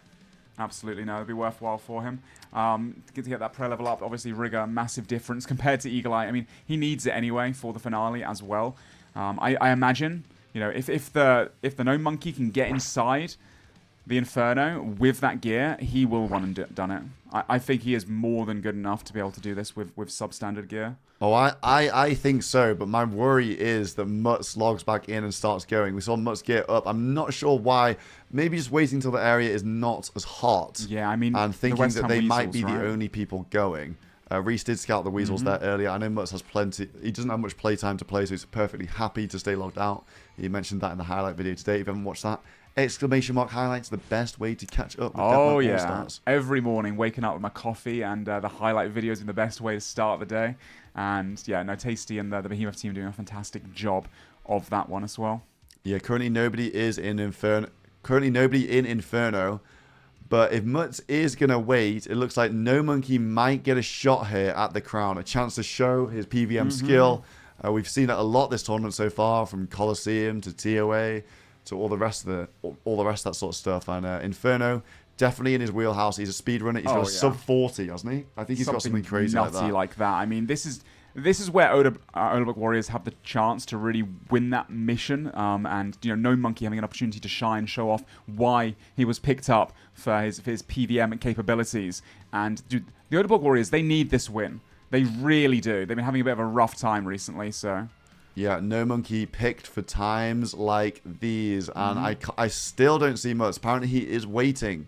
absolutely. No, it'd be worthwhile for him. To get that prayer level up, obviously Rigger, massive difference compared to Eagle Eye. I mean, he needs it anyway for the finale as well. I imagine, you know, if the No Monkey can get inside the Inferno with that gear, he will run and done it. I think he is more than good enough to be able to do this with substandard gear. Oh, I think so, but my worry is that Mutz logs back in and starts going. We saw Mutz get up. I'm not sure why. Maybe just waiting until the area is not as hot. Yeah, I mean, and thinking that they might be right? the only people going. Reese did scout the Weasels there earlier. I know Mutz has plenty. He doesn't have much playtime to play, so he's perfectly happy to stay logged out. He mentioned that in the highlight video today. If you haven't watched that, exclamation mark highlights the best way to catch up with Deadman All Stars. Every morning waking up with my coffee and the highlight videos in the best way to start the day. And yeah, no, Tasty and the Behemoth team doing a fantastic job of that one as well. Yeah, currently nobody is in Inferno. Currently nobody in Inferno. But if Mutz is going to wait, it looks like No Monkey might get a shot here at the crown. A chance to show his PVM skill. We've seen it a lot this tournament so far, from Colosseum to TOA to all the rest of that sort of stuff. And Inferno, definitely in his wheelhouse. He's a speedrunner. He's got a sub 40, hasn't he? I think he's got something crazy like that. I mean, this is where Odablock Warriors have the chance to really win that mission. And you know, No Monkey having an opportunity to shine, show off why he was picked up for his PVM capabilities. And dude, the Odablock Warriors, they need this win. They really do. They've been having a bit of a rough time recently, so. Yeah, No Monkey picked for times like these, and I still don't see much. Apparently he is waiting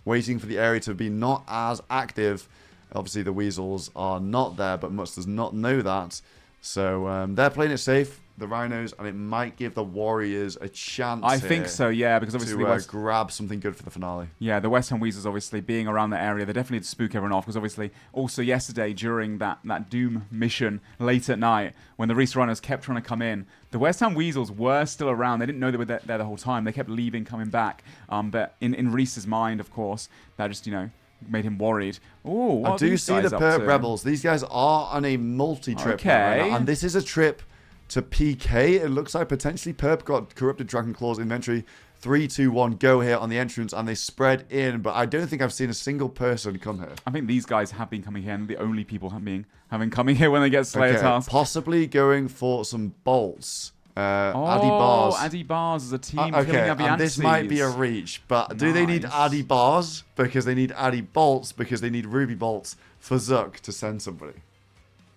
for the area to be not as active. Obviously the Weasels are not there, but Mutz does not know that. So they're playing it safe, the Rhinos, and it might give the Warriors a chance. I think so, yeah, because obviously to grab something good for the finale. Yeah, the West Ham Weasels obviously being around the area, they definitely had to spook everyone off, because obviously also yesterday during that Doom mission late at night, when the Reese Rhinos kept trying to come in, the West Ham Weasels were still around. They didn't know they were there the whole time. They kept leaving, coming back. But in Reese's mind, of course, that just, you know, made him worried. Oh, I do see the Perp Rebels. These guys are on a multi-trip right now, and this is a trip to PK. It looks like potentially Perp got Corrupted Dragon Claws inventory. 3, 2, 1, go here on the entrance, and they spread in, but I don't think I've seen a single person come here. I think these guys have been coming here, and the only people having coming here when they get Slayer tasked. Possibly going for some bolts. Addy Bars. Addy Bars is a team killing Aviantes. And this might be a reach, but do they need Addy Bars? Because they need Addy Bolts, because they need Ruby Bolts for Zuck to send somebody.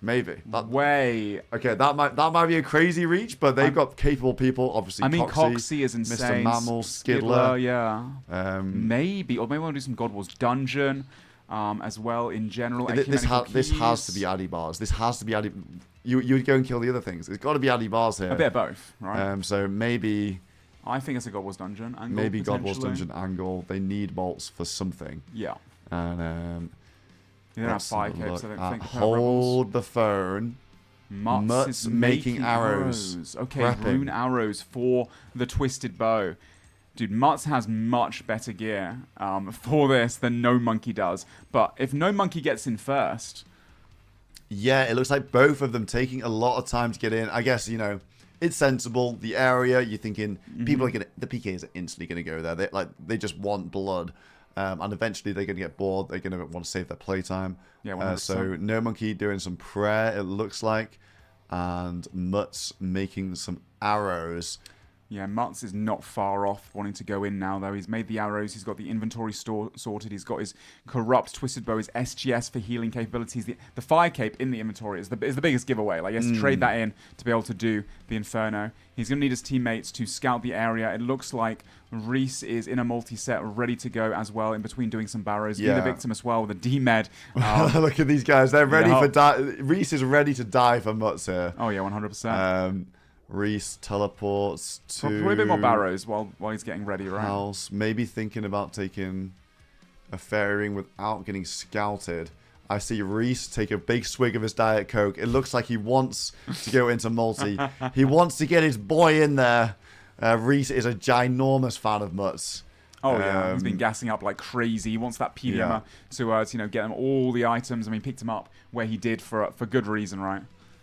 Maybe. Okay, that might be a crazy reach, but they've got capable people. Obviously, I mean, Coxie is insane. Mr. Mammal, Skidler. Yeah. Maybe, or maybe we'll do some God Wars Dungeon as well in general. This has to be Addy Bars. This has to be Addy. You would go and kill the other things. It's got to be Addy Bars here. A bit of both, right? So maybe. I think it's a God Wars Dungeon angle. Maybe God Wars Dungeon angle. They need bolts for something. Yeah. And you don't have fire capes, I don't think. Hold the phone. Mutz making arrows. Okay, Prepping. rune arrows for the twisted bow. Dude, Mutz has much better gear for this than No Monkey does. But if No Monkey gets in first. Yeah, it looks like both of them taking a lot of time to get in. I guess, you know, it's sensible. The area, you're thinking people are the PKs are instantly going to go there. They just want blood. And eventually they're going to get bored. They're going to want to save their playtime. Yeah, so No Monkey doing some prayer, it looks like. And Mutz making some arrows. Yeah, Mutz is not far off wanting to go in now, though. He's made the arrows. He's got the inventory sorted. He's got his Corrupt, Twisted Bow, his SGS for healing capabilities. The Fire Cape in the inventory is the biggest giveaway. Like, he has to trade that in to be able to do the Inferno. He's going to need his teammates to scout the area. It looks like Reese is in a multi-set, ready to go as well, in between doing some barrows. Yeah. The Victim as well with a D-Med. Look at these guys. They're ready for Reese is ready to die for Mutz here. Oh, yeah, 100%. Reese teleports to... Probably a bit more barrows while he's getting ready, right? House. Maybe thinking about taking a fairy ring without getting scouted. I see Reese take a big swig of his Diet Coke. It looks like he wants to go into multi. He wants to get his boy in there. Reese is a ginormous fan of Mutz. Oh, yeah. He's been gassing up like crazy. He wants that PVMer to get him all the items. I mean, picked him up where he did for good reason, right?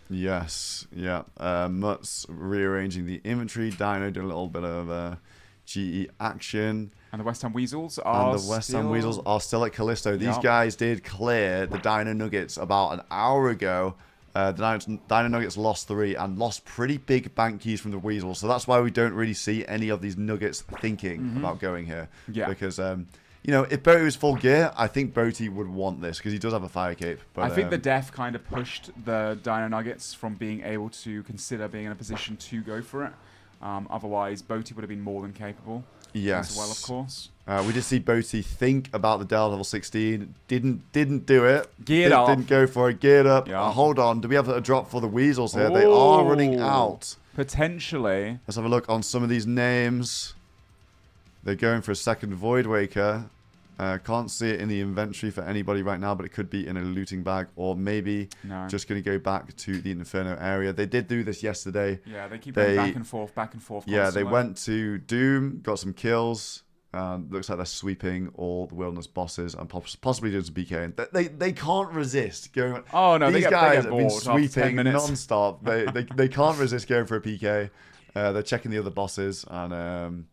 Yes, yeah. Mutz rearranging the inventory. Dino doing a little bit of GE action. And the West Ham Weasels are still at Callisto. These guys did clear the Dino Nuggets about an hour ago. The Dino Nuggets lost 3 and lost pretty big bank keys from the Weasels. So that's why we don't really see any of these Nuggets thinking about going here. Yeah. Because... you know, if Boaty was full gear, I think Boaty would want this because he does have a fire cape. But, I think the death kind of pushed the Dino Nuggets from being able to consider being in a position to go for it. Otherwise, Boaty would have been more than capable. Yes. As well, of course. We did see Boaty think about the Dell level 16. Didn't do it. Didn't go for it. Geared up. Yeah. Hold on. Do we have a drop for the Weasels here? They are running out. Potentially. Let's have a look on some of these names. They're going for a second Void Waker. Can't see it in the inventory for anybody right now, but it could be in a looting bag, or maybe just going to go back to the Inferno area. They did do this yesterday. Yeah, they keep going back and forth constantly. Yeah, they went to Doom, got some kills. Looks like they're sweeping all the Wilderness bosses and possibly doing some PK. They can't resist going. Oh no, these guys have been sweeping non-stop. They can't resist going for a PK. They're checking the other bosses and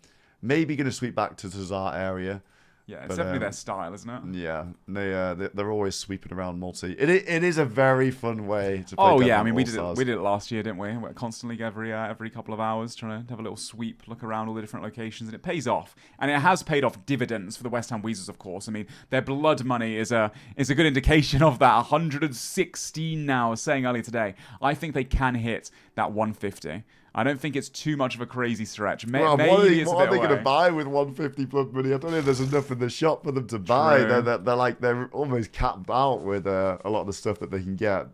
maybe going to sweep back to Tazar area. Yeah, it's definitely their style, isn't it? Yeah, they're always sweeping around multi. It is a very fun way to play. Oh yeah, I mean we did it last year, didn't we? We're constantly every couple of hours trying to have a little sweep, look around all the different locations, and it pays off. And it has paid off dividends for the West Ham Weasels, of course. I mean, their blood money is a good indication of that. 116 now, I was saying earlier today. I think they can hit that 150. I don't think it's too much of a crazy stretch. Maybe what are they going to buy with 150 blood money? I don't know if there's enough in the shop for them to buy. They're almost capped out with a lot of the stuff that they can get.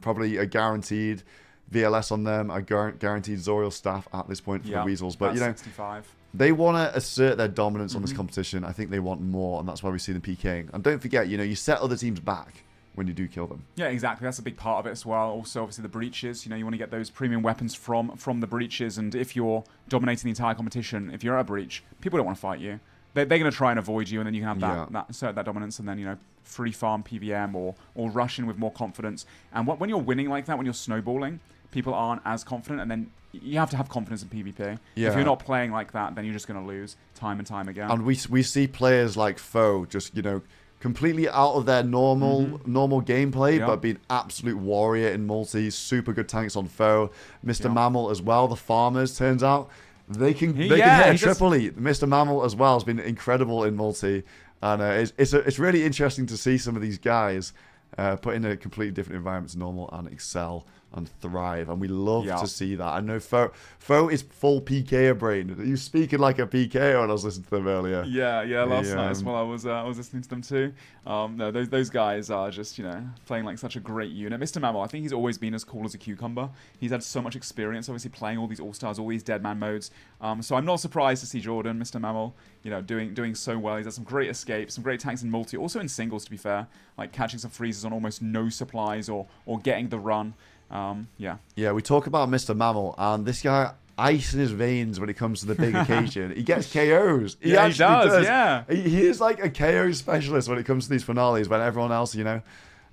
Probably a guaranteed VLS on them, a guaranteed Zoriel staff at this point for the Weasels. But 65. They want to assert their dominance on this competition. I think they want more, and that's why we see them PKing. And don't forget, you set other teams back when you do kill them. Yeah, exactly. That's a big part of it as well. Also, obviously, the breaches. You want to get those premium weapons from the breaches. And if you're dominating the entire competition, if you're at a breach, people don't want to fight you. They're going to try and avoid you, and then you can have assert that dominance, and then free farm PVM or rush in with more confidence. And when you're winning like that, when you're snowballing, people aren't as confident, and then you have to have confidence in PvP. Yeah. If you're not playing like that, then you're just going to lose time and time again. And we see players like Foe just completely out of their normal gameplay, but being absolute warrior in multi. Super good tanks on Foe. Mr. Mammal as well. The farmers, turns out, they can hit a triple E. Mr. Mammal as well has been incredible in multi, and it's really interesting to see some of these guys put in a completely different environment to normal and excel and thrive, and we love to see that. I know Foe is full PKer brain. He was speaking like a PKer when I was listening to them earlier. Yeah, last night as well. I was listening to them too. No, those guys are just playing like such a great unit. Mr. Mammal, I think he's always been as cool as a cucumber. He's had so much experience, obviously playing all these All Stars, all these Deadman modes. So I'm not surprised to see Jordan, Mr. Mammal, doing so well. He's had some great escapes, some great tanks in multi, also in singles to be fair, like catching some freezes on almost no supplies or getting the run. Yeah, we talk about Mr. Mammal, and this guy, ice in his veins when it comes to the big occasion. He gets KOs. He actually does. Yeah. He is like a KO specialist when it comes to these finales, when everyone else,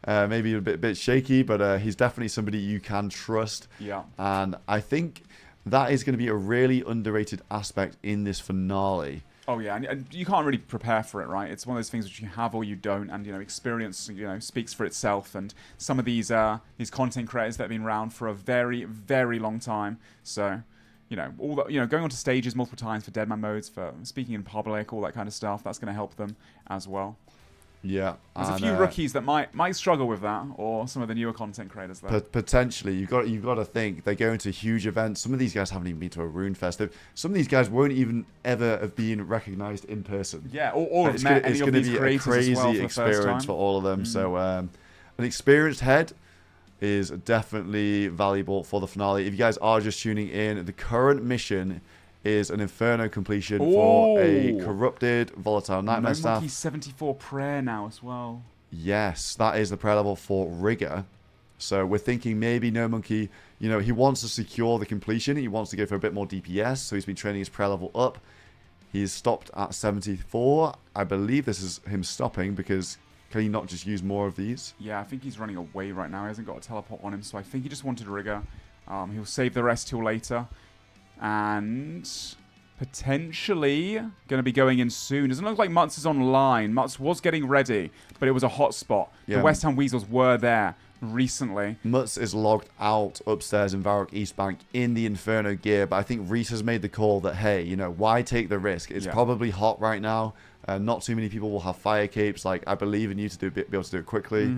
maybe a bit shaky, but he's definitely somebody you can trust. Yeah. And I think that is going to be a really underrated aspect in this finale. Oh yeah, and you can't really prepare for it, right? It's one of those things which you have or you don't, and experience speaks for itself. And some of these content creators that have been around for a very, very long time, so you know, all the, you know, going onto stages multiple times for Deadman modes, for speaking in public, all that kind of stuff. That's going to help them as well. Yeah, there's a few rookies that might struggle with that, or some of the newer content creators. Though. Potentially, you've got to think they go into huge events. Some of these guys haven't even been to a Rune Fest. Some of these guys won't even ever have been recognized in person. Yeah, or it's going to be a crazy experience for all of them. So, an experienced head is definitely valuable for the finale. If you guys are just tuning in, the current mission is an Inferno completion for a corrupted volatile nightmare staff. Monkey 74 prayer now as well. Yes, that is the prayer level for Rigger. So we're thinking maybe No Monkey, you know, he wants to secure the completion. He wants to go for a bit more DPS, so he's been training his prayer level up. He's stopped at 74. I believe this is him stopping because can he not just use more of these? Yeah, I think he's running away right now. He hasn't got a teleport on him, so I think he just wanted Rigger. He'll save the rest till later. And potentially going to be going in soon. Doesn't look like Mutz is online. Mutz was getting ready, but it was a hot spot. Yeah. The West Ham Weasels were there recently. Mutz is logged out upstairs in Varrock East Bank in the Inferno gear, but I think Reese has made the call that, hey, you know, why take the risk? It's probably hot right now. Not too many people will have fire capes. Like, I believe in you to be able to do it quickly.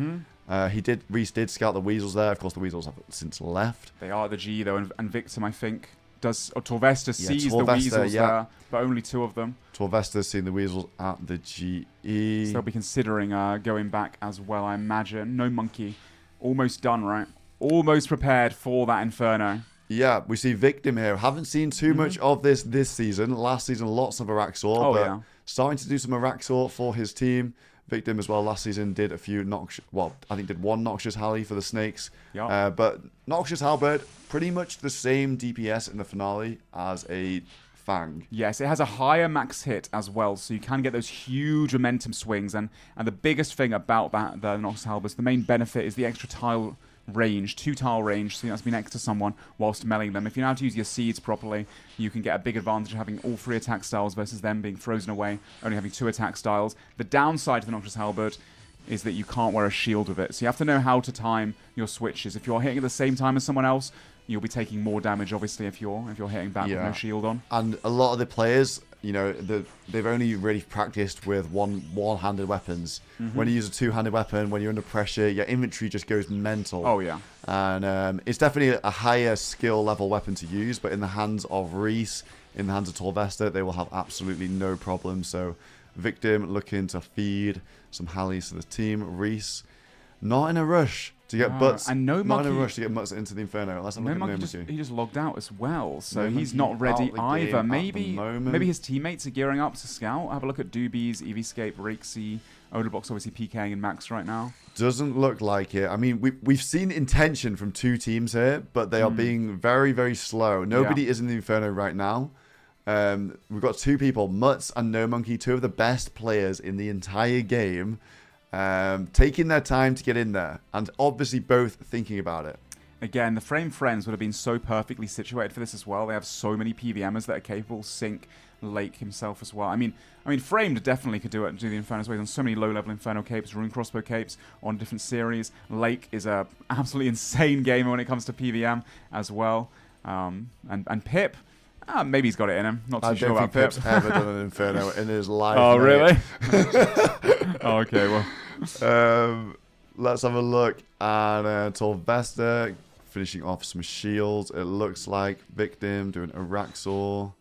Reese did scout the Weasels there. Of course, the Weasels have since left. They are the G, though, and Victim, I think, Torvesta sees the Weasels there, but only 2 of them. Torvesta's seen the Weasels at the GE. So they'll be considering going back as well, I imagine. No Monkey. Almost done, right? Almost prepared for that Inferno. Yeah, we see Victim here. Haven't seen too much of this season. Last season, lots of Araxor, but starting to do some Araxor for his team. Victim as well last season did a few I think did 1 Noxious Halley for the Snakes. Yep. But Noxious Halberd, pretty much the same DPS in the finale as a Fang. Yes, it has a higher max hit as well, so you can get those huge momentum swings. And the biggest thing about the Noxious Halberds, the main benefit is the extra tile range, 2 tile range, so you have to be next to someone whilst meleeing them. If you know how to use your seeds properly, you can get a big advantage of having all 3 attack styles versus them being frozen away, only having 2 attack styles. The downside to the Noxious Halberd is that you can't wear a shield with it, so you have to know how to time your switches. If you're hitting at the same time as someone else, you'll be taking more damage, obviously, if you're hitting back with no shield on. And a lot of the players, you know, they've only really practiced with one-handed weapons. When you use a 2-handed weapon, when you're under pressure, your inventory just goes mental. Oh, yeah. And it's definitely a higher skill level weapon to use, but in the hands of Reese, in the hands of Torvesta, they will have absolutely no problem. So Victim looking to feed some Halleys to the team. Reese, not in a rush to get Butts. And No Monkey, not in a rush to get Butts into the Inferno. Let's No Monkey he just logged out as well, so he's not ready either. Maybe his teammates are gearing up to scout. Have a look at Doobies, Eevescape, Rixie, Odablock's obviously PKing and Max right now. Doesn't look like it. I mean, we've seen intention from 2 teams here, but they are being very, very slow. Nobody is in the Inferno right now. We've got 2 people, Mutz and No Monkey, 2 of the best players in the entire game, taking their time to get in there, and obviously both thinking about it. Again, the Frame Friends would have been so perfectly situated for this as well. They have so many PVMers that are capable. Sync, Lake himself as well. I mean, Framed definitely could do the Inferno's ways on so many low-level Inferno capes, Rune Crossbow capes on different series. Lake is a absolutely insane gamer when it comes to PVM as well. And Pip, maybe he's got it in him. Not too sure about Pip. Pip's ever done an Inferno in his life. Oh, really? Oh, okay, well. Let's have a look. And Torvesta finishing off some shields. It looks like Victim doing Araxor.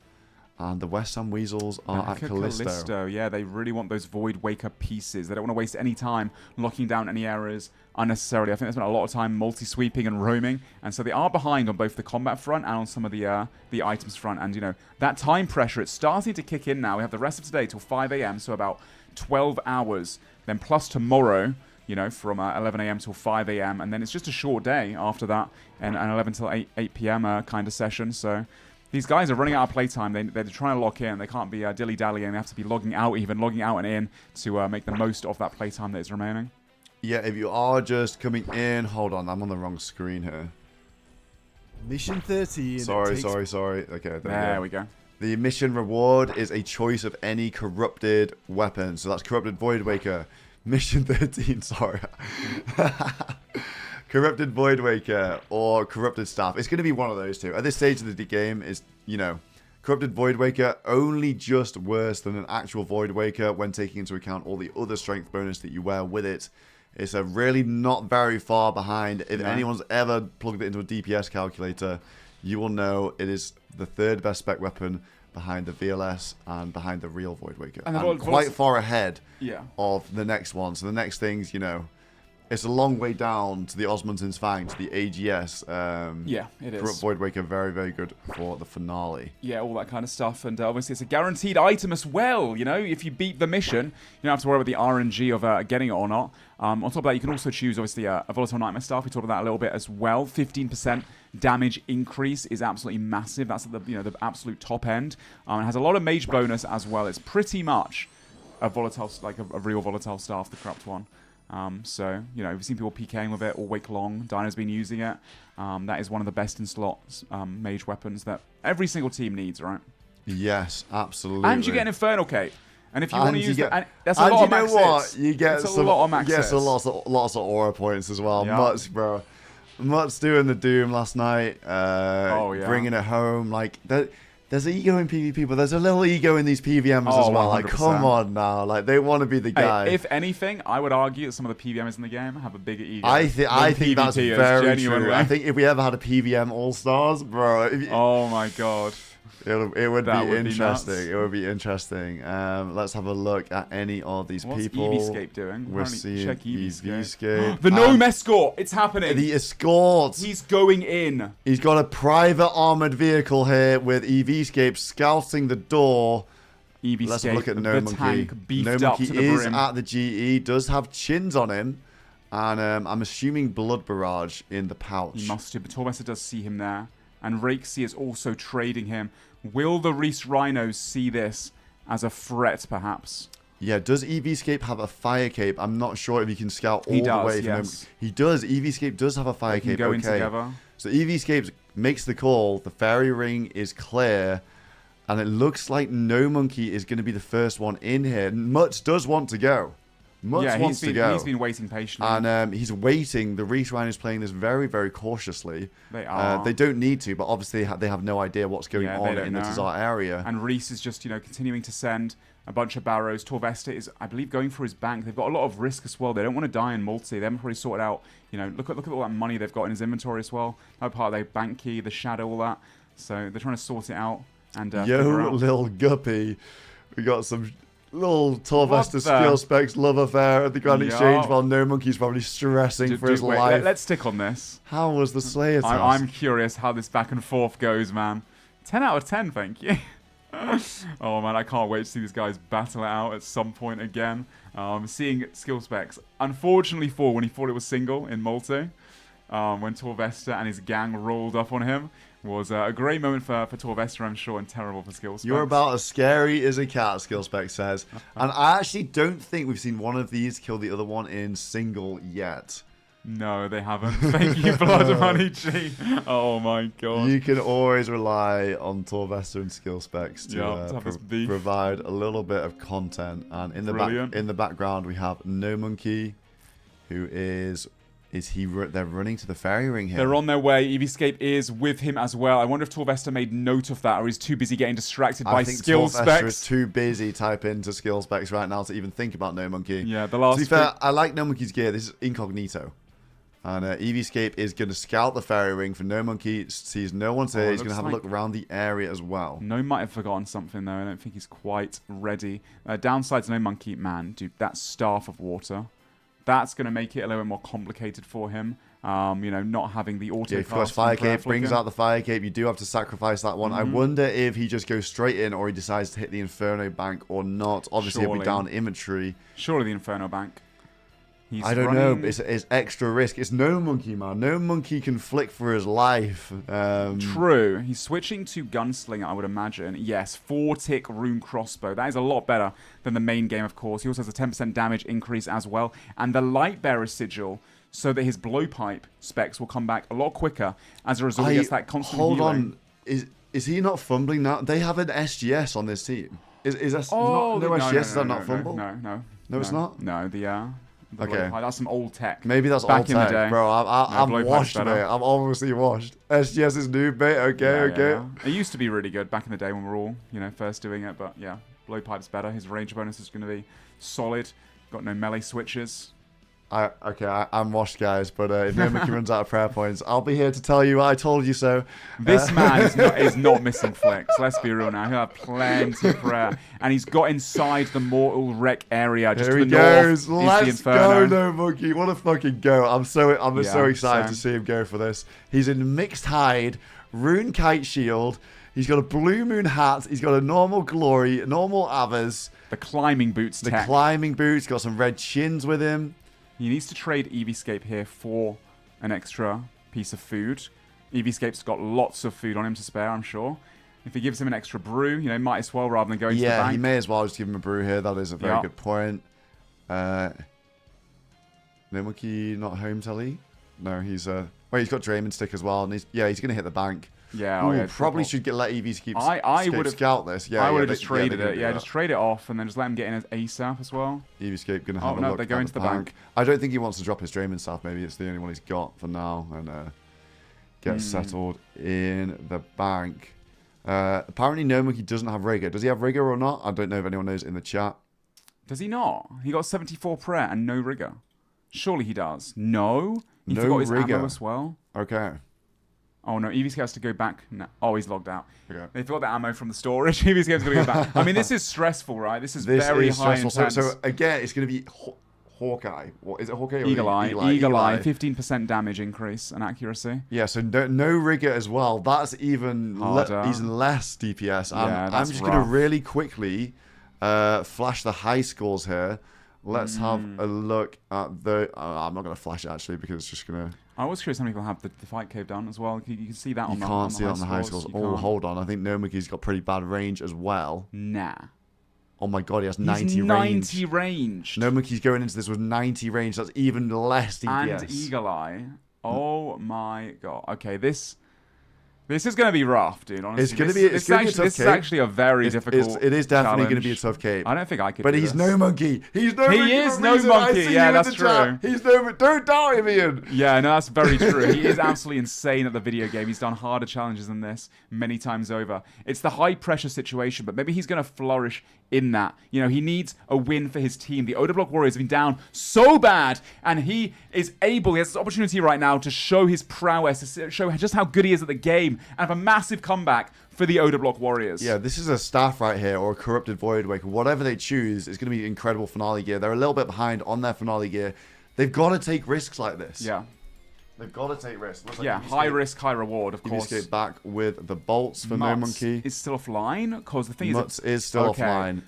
And the West Ham Weasels are at Callisto. Yeah, they really want those Void Waker pieces. They don't want to waste any time locking down any areas unnecessarily. I think they spent a lot of time multi-sweeping and roaming, and so they are behind on both the combat front and on some of the items front. And, you know, that time pressure, it's starting to kick in now. We have the rest of today till 5 a.m., so about 12 hours. Then plus tomorrow, you know, from 11 a.m. till 5 a.m., and then it's just a short day after that, and 11 till 8 p.m. Kind of session, so... These guys are running out of playtime. They're trying to lock in. They can't be dilly-dallying. They have to be logging out and in to make the most of that playtime that is remaining. Yeah, if you are just coming in... Hold on, I'm on the wrong screen here. Mission 13. Sorry. Okay, there we go. The mission reward is a choice of any corrupted weapon. So that's Corrupted Void Waker. Mission 13, sorry. Corrupted Void Waker or Corrupted Staff. It's going to be one of those 2. At this stage of the game, you know, Corrupted Voidwaker, only just worse than an actual Voidwaker when taking into account all the other strength bonus that you wear with it. It's a really not very far behind. If anyone's ever plugged it into a DPS calculator, you will know it is the third best spec weapon behind the VLS and behind the real Voidwaker. And quite far ahead of the next one. So the next things, you know, it's a long way down to the Osmundton's Fang, to the AGS. Yeah, it is. Corrupt Voidwaker, very, very good for the finale. Yeah, all that kind of stuff. And obviously it's a guaranteed item as well. You know, if you beat the mission, you don't have to worry about the RNG of getting it or not. On top of that, you can also choose, obviously, a Volatile Nightmare Staff. We talked about that a little bit as well. 15% damage increase is absolutely massive. That's at the, you know, the absolute top end. It has a lot of mage bonus as well. It's pretty much a volatile, like a real Volatile Staff, the corrupt one. So, you know, we've seen people PKing with it all week long. Dino's been using it. That is one of the best in slots mage weapons that every single team needs, right? Yes, absolutely. And you get an Infernal Cape. And if you want to use that, that's a lot of max hits. You get a lot of max hits. lots of aura points as well. Mutts, bro. Mutts doing the Doom last night. Bringing it home. Like, there's ego in PvP, but there's a little ego in these PVMs as well. 100%. Like, come on now. Like, they want to be the guy. Hey, if anything, I would argue that some of the PVMs in the game have a bigger ego. I think that's very true. I think if we ever had a PVM All Stars, bro. Oh my god. It would be interesting. It would be interesting. Let's have a look at any of these people. What's EVScape doing? We're seeing EVScape. The Gnome Escort. It's happening. The Escort. He's going in. He's got a private armored vehicle here with EVScape scouting the door. EVScape. Let's look at No Monkey. Tank beefed No up Monkey to the is brim. at the GE. Does have chins on him. And I'm assuming Blood Barrage in the pouch. He must do, but Tormester does see him there. And Rakesy is also trading him. Will the Reese Rhinos see this as a threat, perhaps? Yeah, does EVScape have a fire cape? I'm not sure if he can scout all the way from him. He does. EVScape does have a fire cape. Go in together. So EVScape makes the call. The fairy ring is clear. And it looks like No Monkey is going to be the first one in here. Mutz does want to go. Mutz wants to go. He's been waiting patiently. And he's waiting. The Reese Rhino is playing this very, very cautiously. They are. They don't need to, but obviously they have no idea what's going on in the Tazar area. And Reese is just, you know, continuing to send a bunch of barrows. Torvesta is, I believe, going for his bank. They've got a lot of risk as well. They don't want to die in multi. They haven't probably sorted out, you know, look at all that money they've got in his inventory as well. That part of their bank key, the shadow, all that. So they're trying to sort it out. And Yo, little guppy. We got some little Torvesta skill specs love affair at the Grand Exchange while No Monkey's probably stressing for his life. Let's stick on this. How was the Slayer task? I'm curious how this back and forth goes, man. 10 out of 10, thank you. Oh man, I can't wait to see these guys battle it out at some point again. Seeing skill specs, unfortunately for when he thought it was single in multi, when Torvesta and his gang rolled up on him, was a great moment for Torvesta, I'm sure, and terrible for skill specs. You're about as scary as a cat, skill spec says. And I actually don't think we've seen one of these kill the other one in single yet. No, they haven't. Thank you, Blood Money G. Oh my god. You can always rely on Torvesta and skill specs to provide a little bit of content. And in the background, we have No Monkey, who is they're running to the fairy ring here. They're on their way. EVScape is with him as well. I wonder if Torvesta made note of that, or he's too busy getting distracted by skill specs. I think Torvesta is too busy typing into skill specs right now to even think about No Monkey. Yeah, the last. To be fair, I like No Monkey's gear. This is incognito. And EVScape is going to scout the fairy ring for No Monkey. Sees no one there. He's going to have a look around the area as well. No might have forgotten something, though. I don't think he's quite ready. Downside to No Monkey, man, dude, that Staff of Water. That's going to make it a little bit more complicated for him. You know, not having the auto. Yeah, of course, Fire Cape brings out the Fire Cape. You do have to sacrifice that one. I wonder if he just goes straight in or he decides to hit the Inferno Bank or not. Obviously, he'll be down inventory. Surely the Inferno Bank. I don't know. It's extra risk. It's No Monkey, man. No Monkey can flick for his life. True. He's switching to Gunslinger, I would imagine. Yes, 4-tick rune crossbow. That is a lot better than the main game, of course. He also has a 10% damage increase as well. And the Lightbearer sigil, so that his blowpipe specs will come back a lot quicker. As a result, he gets that constant healing. Hold on. Is he not fumbling now? They have an SGS on this team. Is that no SGS? Is that not fumble? No, it's not? No, The blowpipe. That's some old tech. Maybe that's back old in the tech, day. bro. I'm washed, mate. I'm obviously washed. SGS is new, mate. Okay. It used to be really good back in the day when we were all, first doing it. But yeah, blowpipe's better. His range bonus is going to be solid. Got no melee switches. I'm washed, guys, but if Nomaki runs out of prayer points, I'll be here to tell you I told you so. This man is not missing flicks. Let's be real now. He'll have plenty of prayer. And he's got inside the mortal wreck area. Just Here to he the north goes. is the Let's Inferno. go, Nomaki. What a fucking go. I'm so excited to see him go for this. He's in mixed hide, rune kite shield. He's got a blue moon hat. He's got a normal glory, normal avers. The climbing boots The climbing boots. Got some red shins with him. He needs to trade EVscape here for an extra piece of food. EVscape's got lots of food on him to spare, I'm sure. If he gives him an extra brew, might as well rather than going to the bank. Yeah, he may as well just give him a brew here. That is a very good point. Nomaki not home, Telly? No, he's he's got Draymond stick as well, and he's going to hit the bank. Yeah, probably should let EVscape scout this. Yeah, I would have just traded it. Yeah, just trade it off and then just let him get in as ASAP as well. EVscape going to have a look. They're going to the bank. I don't think he wants to drop his Draymond staff. Maybe it's the only one he's got for now, and get settled in the bank. Apparently, Nomaki doesn't have Rigor. Does he have Rigor or not? I don't know if anyone knows in the chat. Does he not? He got 74 prayer and no Rigor. Surely he does. No? He no forgot his Rigor ammo as well. Okay. Oh no, EVscape has to go back. No. Oh, he's logged out. Okay. They forgot the ammo from the storage. EVscape's going to go back. I mean, this is stressful, right? This is very high intense. So again, it's going to be Hawkeye. What is it? Hawkeye? Or Eagle Eye. 15% damage increase and accuracy. Yeah, so no Rigor as well. That's even harder. Even less DPS. Yeah, I'm just going to really quickly flash the high scores here. Let's have a look at the... I'm not going to flash it, actually, because it's just going to... I was curious how many people have the fight cave done as well. You can see that on the high scores. You can't see it on the high scores. Oh, hold on. I think Nomaki's got pretty bad range as well. Nah. Oh my god, he has 90 range. 90 range. Nomaki's going into this with 90 range. That's even less DPS. And Eagle Eye. Oh my god. Okay, this is going to be rough, dude. Honestly, it's going to be a tough cave. This is actually a very difficult. It is definitely going to be a tough cave. I don't think I could. But he's no monkey. He's no. He is no monkey. Yeah, that's true. He's no. Don't doubt him, Ian. Yeah, no, that's very true. He is absolutely insane at the video game. He's done harder challenges than this many times over. It's the high pressure situation, but maybe he's going to flourish in that. He needs a win for his team. The Odablock Warriors have been down so bad, and he is able. He has this opportunity right now to show his prowess, to show just how good he is at the game, and have a massive comeback for the Odablock Warriors. Yeah, this is a staff right here, or a corrupted Void Waker. Whatever they choose, it's going to be incredible finale gear. They're a little bit behind on their finale gear. They've got to take risks like this. Yeah. They've got to take risks. Like high risk, high reward, of course. EVscape back with the bolts for No Monkey. Is still offline, because the thing Mutz is still offline.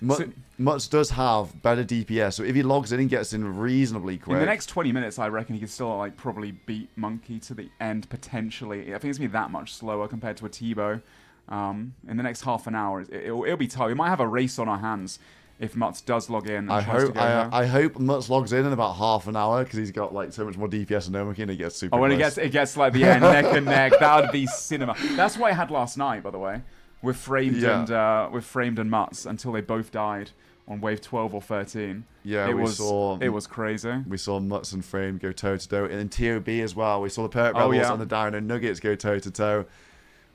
Mutz does have better DPS, so if he logs in and gets in reasonably quick. In the next 20 minutes, I reckon he can still probably beat Monkey to the end, potentially. I think it's going to be that much slower compared to a T-Bow. In the next half an hour, it'll be tough. We might have a race on our hands if Mutz does log in. And I hope Mutz logs in about half an hour, because he's got so much more DPS than Nomaki, and he gets super. Oh, when it gets like the end, neck and neck, that would be cinema. That's what I had last night, by the way, with Framed and Mutz until they both died on wave 12 or 13. Yeah, it was crazy. We saw Mutz and Framed go toe to toe, and in TOB as well. We saw the Perk Rebels and the Dino Nuggets go toe to toe.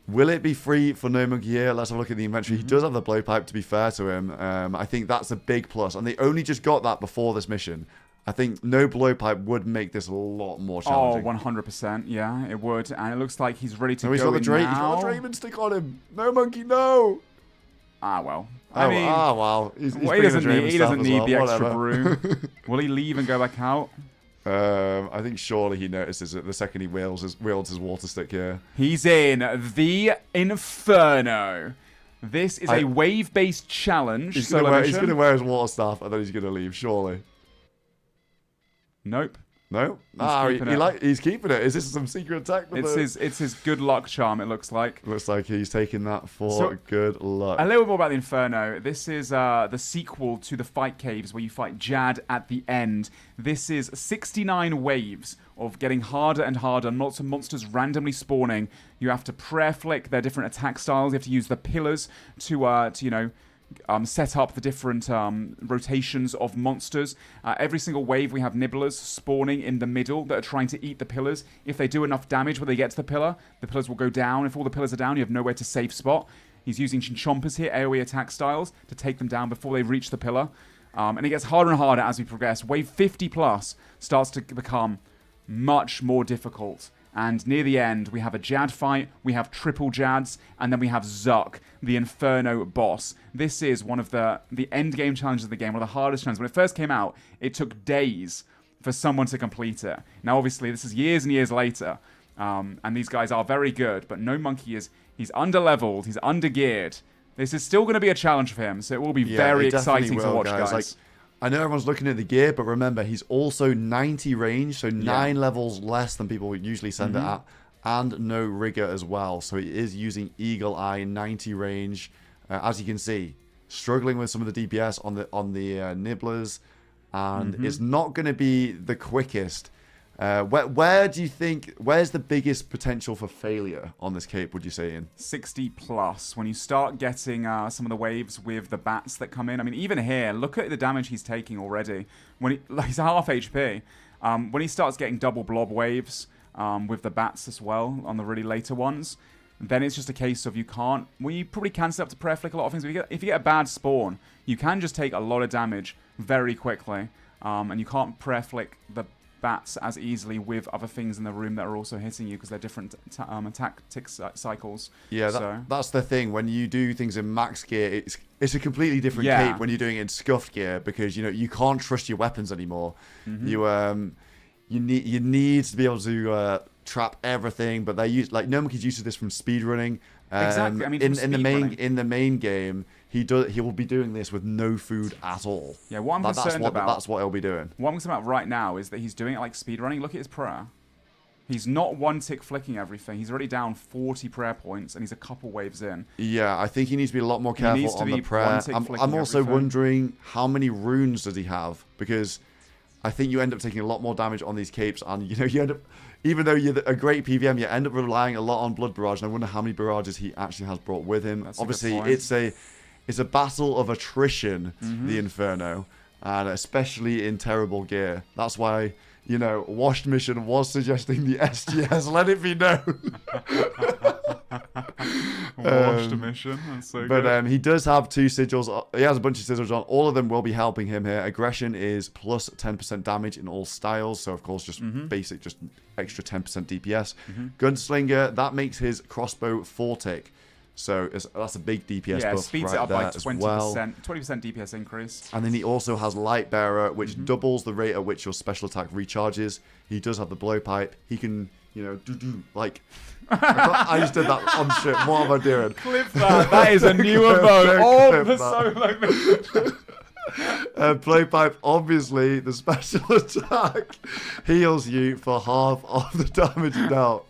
Will it be free for No Monkey here? Let's have a look at the inventory. He does have the blowpipe, to be fair to him. I think that's a big plus. And they only just got that before this mission. I think no blowpipe would make this a lot more challenging. Oh, 100%. Yeah, it would. And it looks like he's ready to go he's got the He's got the Draymond stick on him. No Monkey, no. Ah, well. Well. He doesn't need the extra brew. Will he leave and go back out? I think surely he notices it the second he wields his water stick here. He's in the Inferno. This is a wave-based challenge. He's going to wear his water staff, and then he's going to leave, surely. Nope. No? He's keeping it. Is this some secret attack? It's his good luck charm, it looks like. Looks like he's taking that for good luck. A little more about the Inferno. This is the sequel to the Fight Caves, where you fight Jad at the end. This is 69 waves of getting harder and harder, and lots of monsters randomly spawning. You have to prayer flick their different attack styles. You have to use the pillars to set up the different rotations of monsters. Every single wave we have nibblers spawning in the middle that are trying to eat the pillars. If they do enough damage when they get to the pillars will go down. If all the pillars are down, you have nowhere to safe spot. He's using Chinchompers here, AoE attack styles, to take them down before they reach the pillar. And it gets harder and harder as we progress. Wave 50 plus starts to become much more difficult. And near the end, we have a Jad fight, we have triple Jads, and then we have Zuck, the Inferno boss. This is one of the end game challenges of the game, one of the hardest challenges. When it first came out, it took days for someone to complete it. Now, obviously, this is years and years later, and these guys are very good, but No Monkey he's under-leveled, he's under-geared. This is still going to be a challenge for him, so it will be very exciting to watch, guys. Like, I know everyone's looking at the gear, but remember, he's also 90 range, so 9 levels less than people would usually send it at, and no rigor as well. So he is using Eagle Eye, 90 range, as you can see, struggling with some of the DPS on the nibblers, and it's not going to be the quickest. Where do you think, where's the biggest potential for failure on this cape, would you say, Ian? 60 plus. When you start getting some of the waves with the bats that come in. I mean, even here, look at the damage he's taking already. He's half HP. When he starts getting double blob waves with the bats as well on the really later ones, then it's just a case of you probably can set up to prayer flick a lot of things. If you get a bad spawn, you can just take a lot of damage very quickly. And you can't prayer flick the bats as easily with other things in the room that are also hitting you because they're different attack tick cycles. Yeah, that's the thing. When you do things in max gear, it's a completely different cape when you're doing it in scuffed gear because you can't trust your weapons anymore. You need to be able to trap everything, but they use No Monkey's used to this from speedrunning. Exactly. I mean, in the main game, he will be doing this with no food at all. Yeah, what I'm concerned about. That's what he'll be doing. What I'm concerned about right now is that he's doing it like speedrunning. Look at his prayer. He's not one tick flicking everything. He's already down 40 prayer points, and he's a couple waves in. Yeah, I think he needs to be a lot more careful on the prayer. I'm also wondering how many runes does he have, because I think you end up taking a lot more damage on these capes, and you end up, even though you're a great PVM, you end up relying a lot on Blood Barrage, and I wonder how many barrages he actually has brought with him. Obviously, it's a battle of attrition, the Inferno, and especially in terrible gear. That's why, Washed Mission was suggesting the SGS. Let it be known. Washed Mission. That's so good. But he does have 2 sigils. He has a bunch of sigils on. All of them will be helping him here. Aggression is plus 10% damage in all styles. So, of course, just basic, just extra 10% DPS. Gunslinger, that makes his crossbow 4 tick. So that's a big DPS buff speeds it up by 20%, 20% DPS increase. And then he also has Light Bearer, which doubles the rate at which your special attack recharges. He does have the Blowpipe. He can, like... I just did that on shit. What am I doing? Clip that. That is a new emote of the solo mission. Blowpipe, obviously, the special attack heals you for half of the damage dealt.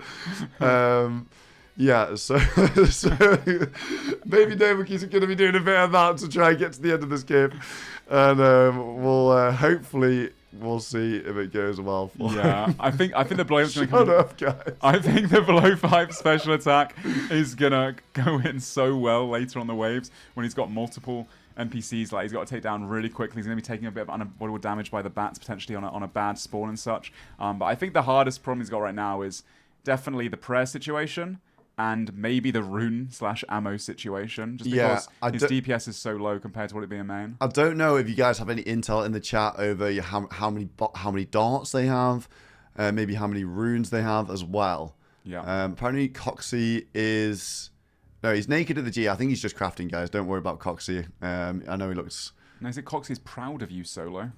Yeah, so maybe No Monkey's going to be doing a bit of that to try and get to the end of this game. And we'll see if it goes well for him. I think the blowpipe's going to come. Shut up, guys. I think the blowpipe special attack is going to go in so well later on the waves when he's got multiple NPCs like he's got to take down really quickly. He's going to be taking a bit of unavoidable damage by the bats potentially on a bad spawn and such. But I think the hardest problem he's got right now is definitely the prayer situation. And maybe the rune/ammo situation, just because his DPS is so low compared to what it'd be in main. I don't know if you guys have any intel in the chat over how many darts they have, maybe how many runes they have as well. Yeah. Apparently Coxie he's naked at the G. I think he's just crafting, guys. Don't worry about Coxie. I know he looks. No, is it Coxie's proud of you, Solo?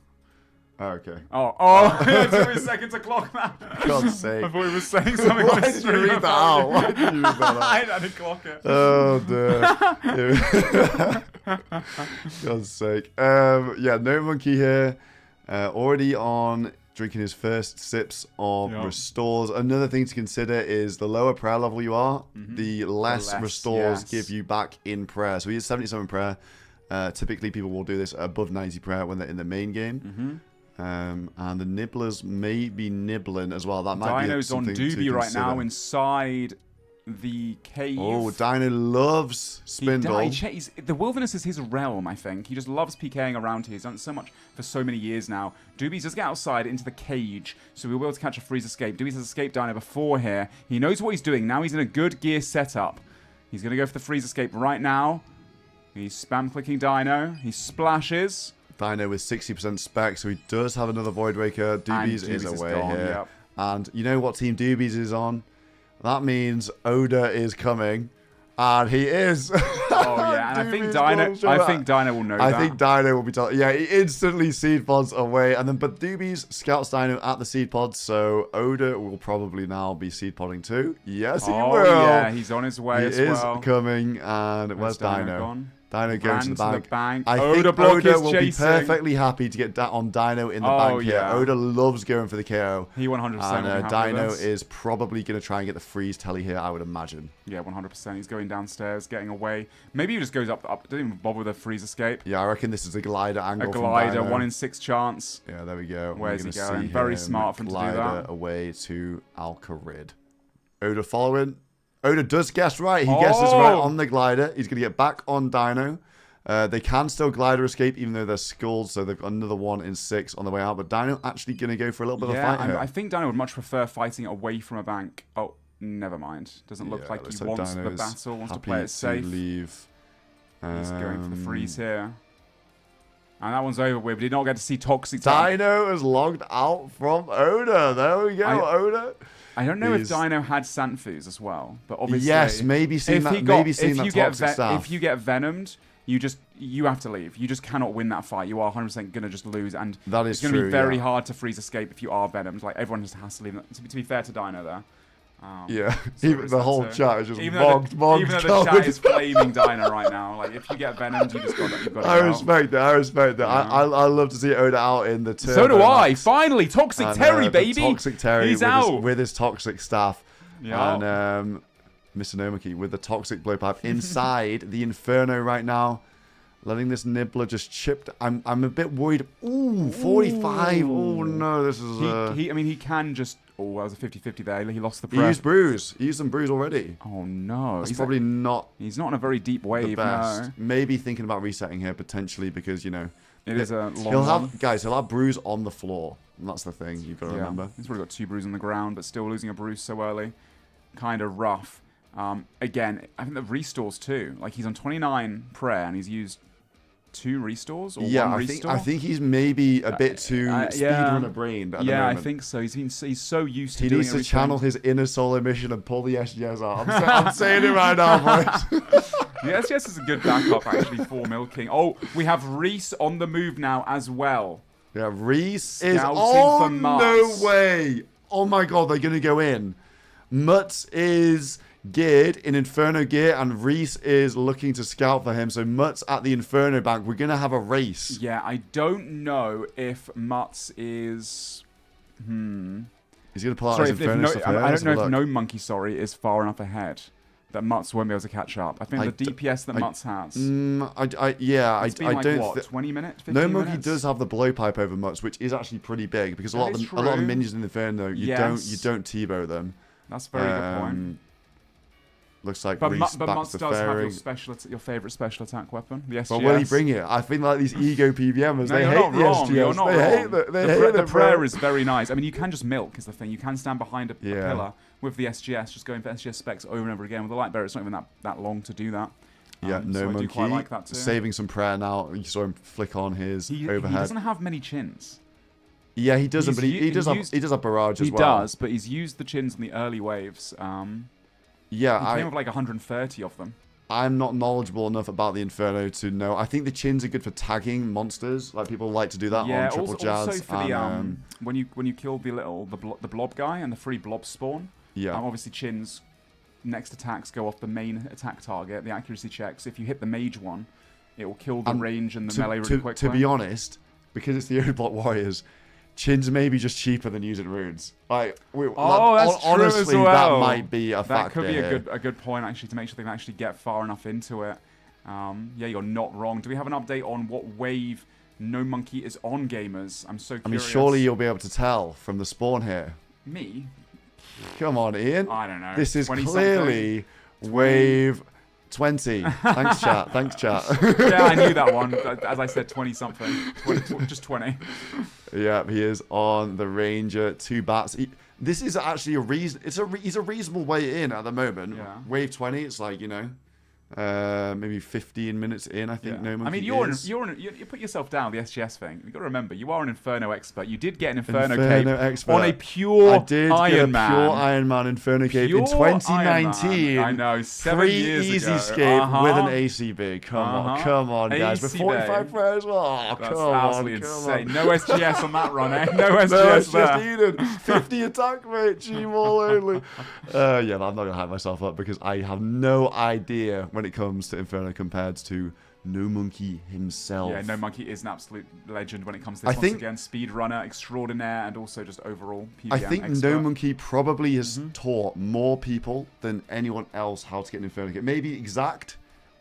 Oh, okay. It took me a second to clock that. God's sake. I thought he was saying something Why did you read that out? Why did you read that out? I didn't clock it. Oh, dear. God's sake. No Monkey here. Already on drinking his first sips of restores. Another thing to consider is the lower prayer level you are, the less restores give you back in prayer. So he has 77 prayer. Typically, people will do this above 90 prayer when they're in the main game. And the nibblers may be nibbling as well. That might Dino's be something on Doobie right now inside the cave. Oh, Dino loves Spindle. The wilderness is his realm, I think. He just loves PKing around here. He's done it so much for so many years now. Doobies does get outside into the cage, so we'll be able to catch a freeze escape. Doobies has escaped Dino before here. He knows what he's doing. Now he's in a good gear setup. He's going to go for the freeze escape right now. He's spam clicking Dino. He splashes. Dino with 60% spec, so he does have another Void Waker. Doobies is away here. Yep. And you know what team Doobies is on? That means Oda is coming. And he is. Oh, yeah. And I think Dino will know that. I think Dino will be told. Yeah, he instantly seed pods away. And then, but Doobies scouts Dino at the seed pods. So Oda will probably now be seed podding too. Yes, he will. Yeah, he's on his way as well. He is coming. And where's Dino? Gone? Dino going to the bank. I Oda think Oda will chasing. be perfectly happy to get on Dino in the bank here. Oda loves going for the KO. He 100% And Dino is probably going to try and get the freeze telly here, I would imagine. Yeah, 100%. He's going downstairs, getting away. Maybe he just goes up. Doesn't even bother with a freeze escape. Yeah, I reckon this is a glider angle. A glider, from Dino. 1 in 6 chance. Yeah, there we go. Where's he going? Very smart for him to do that. Away to Al-Kharid. Oda following. Oda does guess right. He guesses right on the glider. He's going to get back on Dino. They can still glider escape even though they're skulled, so they've got another 1 in 6 on the way out. But Dino actually going to go for a little bit of a fight here. I think Dino would much prefer fighting away from a bank. Oh, never mind. Doesn't look like he wants the battle, wants to play it safe. Leave. He's going for the freeze here. And that one's over with. We did not get to see Toxic. Dino is logged out from Oda. There we go, Oda. I don't know if Dino had Sanfus as well, but obviously... Yes, maybe seen that toxic stuff. If you get Venomed, you have to leave. You just cannot win that fight. You are 100% going to just lose. And that is it's going to be very hard to freeze escape if you are Venomed. Like, everyone just has to leave. To be fair to Dino there. Yeah, even the whole chat is just even mogged. Even though the chat is flaming Dino right now. Like, if you get Venomed, you've got to I respect that. Yeah. I love to see Oda out in the turbo. So do I. Finally, Toxic Terry, baby. Toxic Terry He's out. With his toxic staff. Yeah. And Mr. Nomaki with the toxic blowpipe inside the Inferno right now. Letting this Nibbler just chipped. I'm a bit worried. Ooh, 45. Oh, no. This is... I mean, he can just... Oh, that was a 50-50 there. He lost the press. He used bruise. He used some bruise already. Oh, no. He's probably not... He's not in a very deep wave, no. Maybe thinking about resetting here, potentially, because, you know... It is a long Guys, he'll have bruise on the floor. And that's the thing you've got to remember. He's probably got 2 bruises on the ground, but still losing a bruise so early. Kind of rough. Again, I think the restores too. Like, he's on 29 prayer, and he's used... 2 restores or 1 restore? I think he's maybe a bit too speedrunner brained at the moment. I think so. He's so used to he doing needs to everything. channel his inner SoloMission and pull the SGS out. I'm saying it right now, boys. The SGS is a good backup actually for milking. Oh, we have Reese on the move now as well. Yeah, Reese is for no way. Oh my god, they're gonna go in. Mutz is geared in Inferno gear, and Reese is looking to scout for him. So Mutz at the Inferno bank. We're gonna have a race. Yeah, I don't know if Mutz is. He's gonna pull out his Inferno stuff here. I don't know if No Monkey, is far enough ahead that Mutz won't be able to catch up. I think the DPS that Mutz has. I like, don't. What, 20 minutes? 15 No Monkey minutes? does have the blowpipe over Mutz, which is actually pretty big because a lot of the minions in Inferno you don't T-bow them. That's a very good point. Looks like but Reese Mutz does have your favourite special attack weapon, the SGS. But will he bring it? I think like these ego PVMers, they hate the SGS. You're not wrong. The prayer is very nice. I mean, you can just milk is the thing. You can stand behind a pillar with the SGS, just going for SGS specs over and over again. With the Light Bearer, it's not even that long to do that. Yeah, No so Monkey I do quite like that too. Saving some prayer now. You saw him flick on his overhead. He doesn't have many chins. Yeah, he doesn't, but he does have barrage as well. He does, but he's used the chins in the early waves. Yeah, he came with like 130 of them. I'm not knowledgeable enough about the Inferno to know. I think the chins are good for tagging monsters. Like people like to do that on Triple Jazz. Also for the when you kill the blob guy and the free blob spawn. Yeah. Obviously chins next attacks go off the main attack target. The accuracy checks. If you hit the mage one, it will kill the range and the melee really quickly. To be honest, because it's the Old Block Warriors, chins may be just cheaper than using runes. Like, that's honestly, true as well. that might be a factor. That could be a good point actually to make sure they can actually get far enough into it. Yeah, you're not wrong. Do we have an update on what wave No Monkey is on, gamers? I'm so curious. I mean, surely you'll be able to tell from the spawn here. Me? Come on, Ian. I don't know. This is 20 clearly wave 20. Thanks, chat. Thanks, chat. Yeah, I knew that one. As I said, 20-something. Just 20. Yeah, he is on the Ranger. 2 bats. This is actually a reason. He's a reasonable way in at the moment. Yeah. Wave 20. It's like, you know, maybe 15 minutes in. I think. No monkey. I mean, you put yourself down the SGS thing. You got to remember, you are an Inferno expert. You did get an Inferno cape expert. on a pure I did Iron get a pure Iron Man Inferno cape in 2019. I know, 7 years ago. Easy scape with an ACB. Come on, guys. ACB. With 45 pros. Oh, That's come on, absolutely come insane. on. No SGS on that run, eh? No SGS No, it's there. just Eden. 50 attack rate, Gmall only. Yeah, I'm not going to hype myself up because I have no idea when it comes to Inferno compared to No Monkey himself. Yeah, No Monkey is an absolute legend when it comes to this. Once again, speedrunner extraordinaire and also just overall PvM I think expert. No Monkey probably has taught more people than anyone else how to get an Inferno kit. Maybe exact,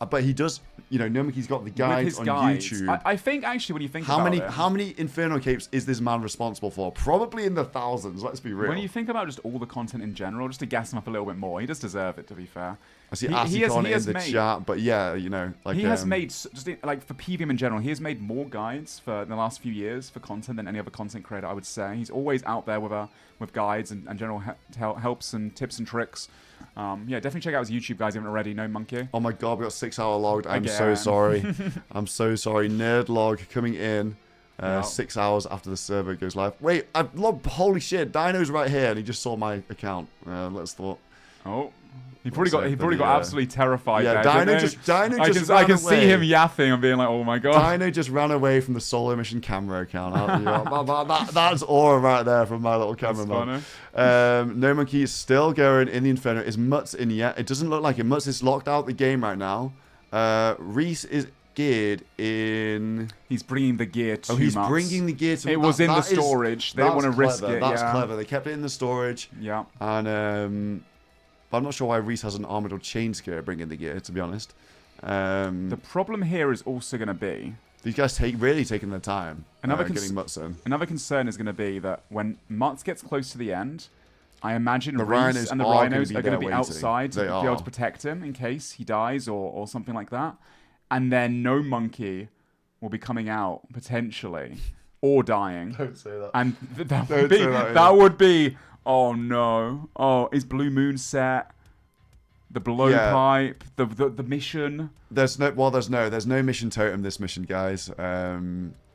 but he does. You know, No Monkey's got the guides on YouTube. I think actually, when you think how many Inferno capes is this man responsible for? Probably in the thousands. Let's be real. When you think about just all the content in general, just to gas him up a little bit more, he does deserve it. To be fair, I see Asicon in the chat, but yeah, you know, like he has made just like for PvM in general, he has made more guides for the last few years for content than any other content creator. I would say he's always out there with guides and general helps and tips and tricks. Yeah, definitely check out his YouTube, guys. If you haven't already. No Monkey. Oh my god, we got 6 hour logged. I'm so sorry. I'm so sorry. Nerd log coming in 6 hours after the server goes live. Wait, I've logged. Holy shit, Dino's right here, and he just saw my account. Let's thought. Oh. He probably got absolutely terrified. Yeah, there, I can see him yapping and being like, "Oh my god!" Dino just ran away from the SoloMission camera account. That's aura right there from my little cameraman. No Monkey is still going in the Inferno. Is Mutz in yet? It doesn't look like it. Mutz is locked out the game right now. Reese is geared in. He's bringing the gear to. Oh, he's bringing the gear to. It was in the storage. They didn't want to risk it. That's clever. They kept it in the storage. Yeah. And I'm not sure why Reese has an armored or chain skirt bringing the gear, to be honest. The problem here is also going to be these guys really taking their time getting Mutz in. Another concern is going to be that when Mutz gets close to the end, I imagine the Reese and the Rhinos are going to be waiting. outside to be able to protect him in case he dies or something like that. And then No Monkey will be coming out potentially or dying. Don't say that. And that would be. Oh no! Oh, is Blue Moon set? The blowpipe, the mission. There's no mission totem this mission, guys.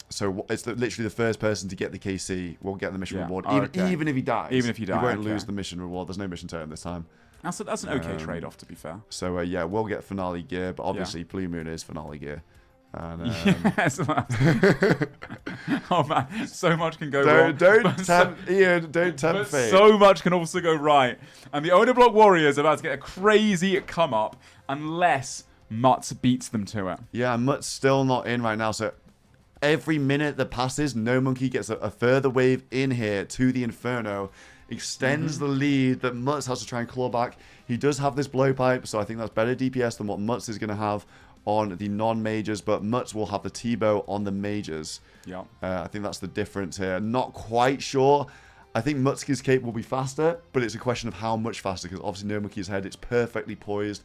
So it's literally the first person to get the KC will get the mission reward, even if he dies. Even if he dies, he won't lose the mission reward. There's no mission totem this time. That's an okay trade-off, to be fair. So yeah, we'll get finale gear, but obviously Blue Moon is finale gear. And, yes. Oh man, so much can go wrong. Don't tempt fate. So much can also go right. And the Owner Block Warriors are about to get a crazy come up unless Mutz beats them to it. Yeah, Mutt's still not in right now. So every minute that passes, No Monkey gets a further wave in here to the Inferno. Extends the lead that Mutz has to try and claw back. He does have this blowpipe, so I think that's better DPS than what Mutz is going to have on the non-majors, but Mutz will have the T-bow on the majors. Yeah. I think that's the difference here. Not quite sure. I think Mutz's cape will be faster, but it's a question of how much faster, because obviously No Monkey's head, it's perfectly poised.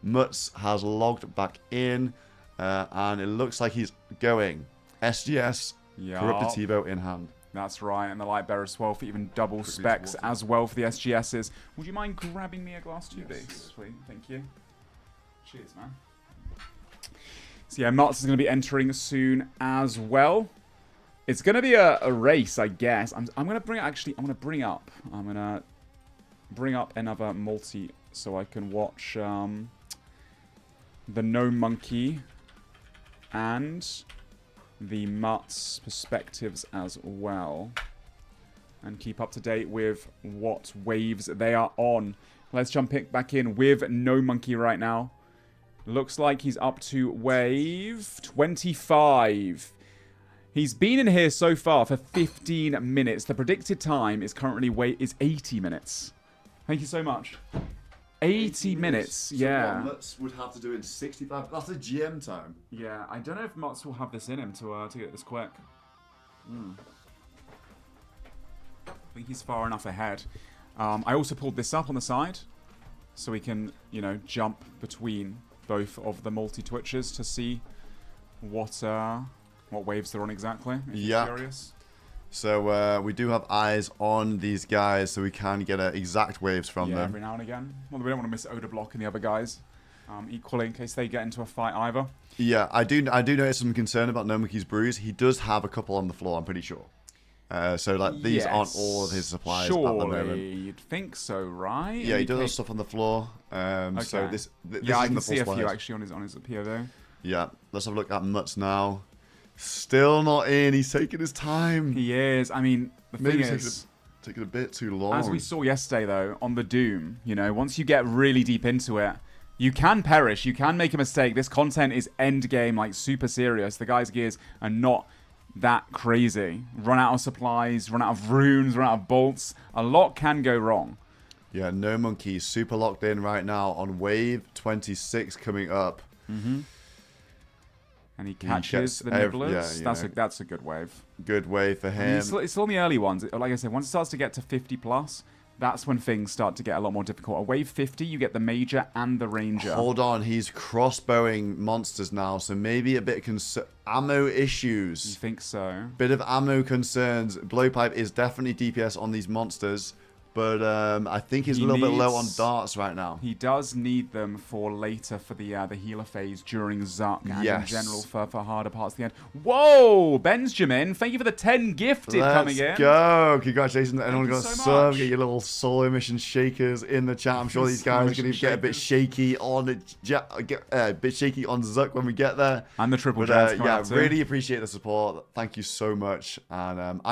Mutz has logged back in, and it looks like he's going. SGS, corrupted T-bow in hand. That's right, and the light bearer as well for even double specs as well for the SGSs. Would you mind grabbing me a glass too, please? Thank you. Cheers, man. So yeah, Mutz is going to be entering soon as well. It's going to be a race, I guess. I'm going to bring up another multi so I can watch the No Monkey and the Mutz perspectives as well, and keep up to date with what waves they are on. Let's jump back in with No Monkey right now. Looks like he's up to wave 25. He's been in here so far for 15 minutes. The predicted time is currently 80 minutes. Thank you so much. 80 minutes, yeah. So what Mutz would have to do in 65. That's a GM time. Yeah, I don't know if Mutz will have this in him to get this quick. I think he's far enough ahead. I also pulled this up on the side, so we can, you know, jump between both of the multi-twitches to see what waves they're on exactly. If you're curious. So we do have eyes on these guys, so we can get exact waves from them. Every now and again. Well, we don't want to miss Oda Block and the other guys. Equally, in case they get into a fight either. Yeah, I do notice some concern about Nomoki's Brews. He does have a couple on the floor, I'm pretty sure. So like these aren't all of his supplies at the moment. You'd think so, right? Yeah, he does have stuff on the floor. Okay. So this yeah, I isn't can the see full a few slides. actually on his POV. Yeah, let's have a look at Mutz now. Still not in. He's taking his time. He is. I mean, the Maybe thing is, taking a bit too long. as we saw yesterday, though, on the Doom, you know, once you get really deep into it, you can perish. You can make a mistake. This content is end game, like super serious. The guy's gears are not that crazy. Run out of supplies, run out of runes, run out of bolts. A lot can go wrong. Yeah, No Monkey super locked in right now on wave 26 coming up. And he catches the nibblers. Yeah, that's a good wave. Good wave for him. It's still in the early ones. Like I said, once it starts to get to 50 plus, that's when things start to get a lot more difficult. At wave 50, you get the Major and the Ranger. Hold on, he's crossbowing monsters now, so maybe a bit ammo issues. You think so? Bit of ammo concerns. Blowpipe is definitely DPS on these monsters, but I think he's a little bit low on darts right now. He does need them for later for the healer phase during Zuck and in general for harder parts at the end. Whoa! Benjamin, thank you for the 10 gifted coming in. Let's go! Congratulations to anyone who got so sub. much. Get your little SoloMission shakers in the chat. I'm sure these guys are going to get a bit shaky on Zuck when we get there. And the triple jabs. coming up too. Really appreciate the support. Thank you so much. And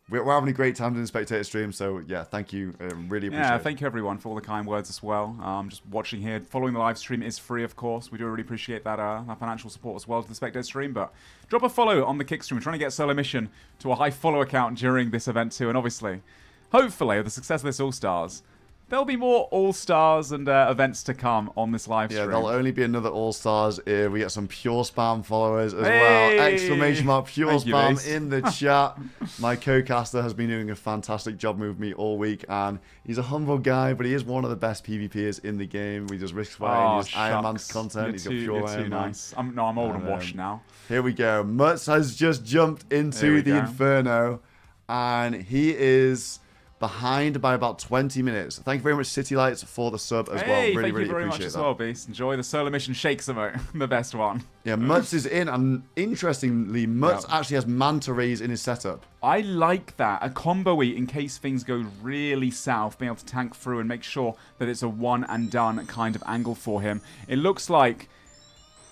we're having a great time doing the spectator stream, so yeah, thank you. Really appreciate it. Yeah, thank you everyone for all the kind words as well. Just watching here, following the live stream is free, of course. We do really appreciate that, that financial support as well to the spectator stream. But drop a follow on the kick stream. We're trying to get SoloMission to a high follow account during this event too, and obviously, hopefully, with the success of this All Stars, there'll be more All Stars and events to come on this live stream. Yeah, there'll only be another All Stars if we get some PureSpam followers as well. Exclamation mark PureSpam in the chat. My co-caster has been doing a fantastic job with me all week, and he's a humble guy, but he is one of the best PvPers in the game. We just risk fire and use Iron Man's content. He's got pure Iron Man. Nice. I'm old and washed now. Here we go. Mutz has just jumped into the Inferno, and he is behind by about 20 minutes. Thank you very much, City Lights, for the sub as well. Really, thank really you very much appreciate as that. well, Beast. Enjoy the SoloMission shakes emote, the best one. Yeah, Mutz is in, and interestingly, Mutz actually has Manta Rays in his setup. I like that. A combo-y in case things go really south, being able to tank through and make sure that it's a one and done kind of angle for him. It looks like,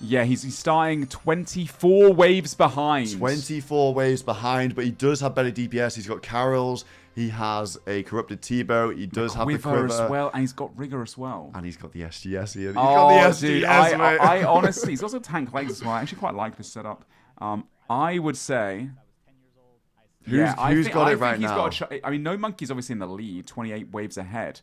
yeah, he's starting 24 waves behind. 24 waves behind, but he does have better DPS. He's got Carols. He has a corrupted T-bow. He does have the quiver as well, and he's got rigor as well. And he's got the SGS here. He's got the SGS, dude, I honestly, he's also tank legs as well. I actually quite like this setup. I would say, who's got it right now? I mean, No Monkey's obviously in the lead, 28 waves ahead,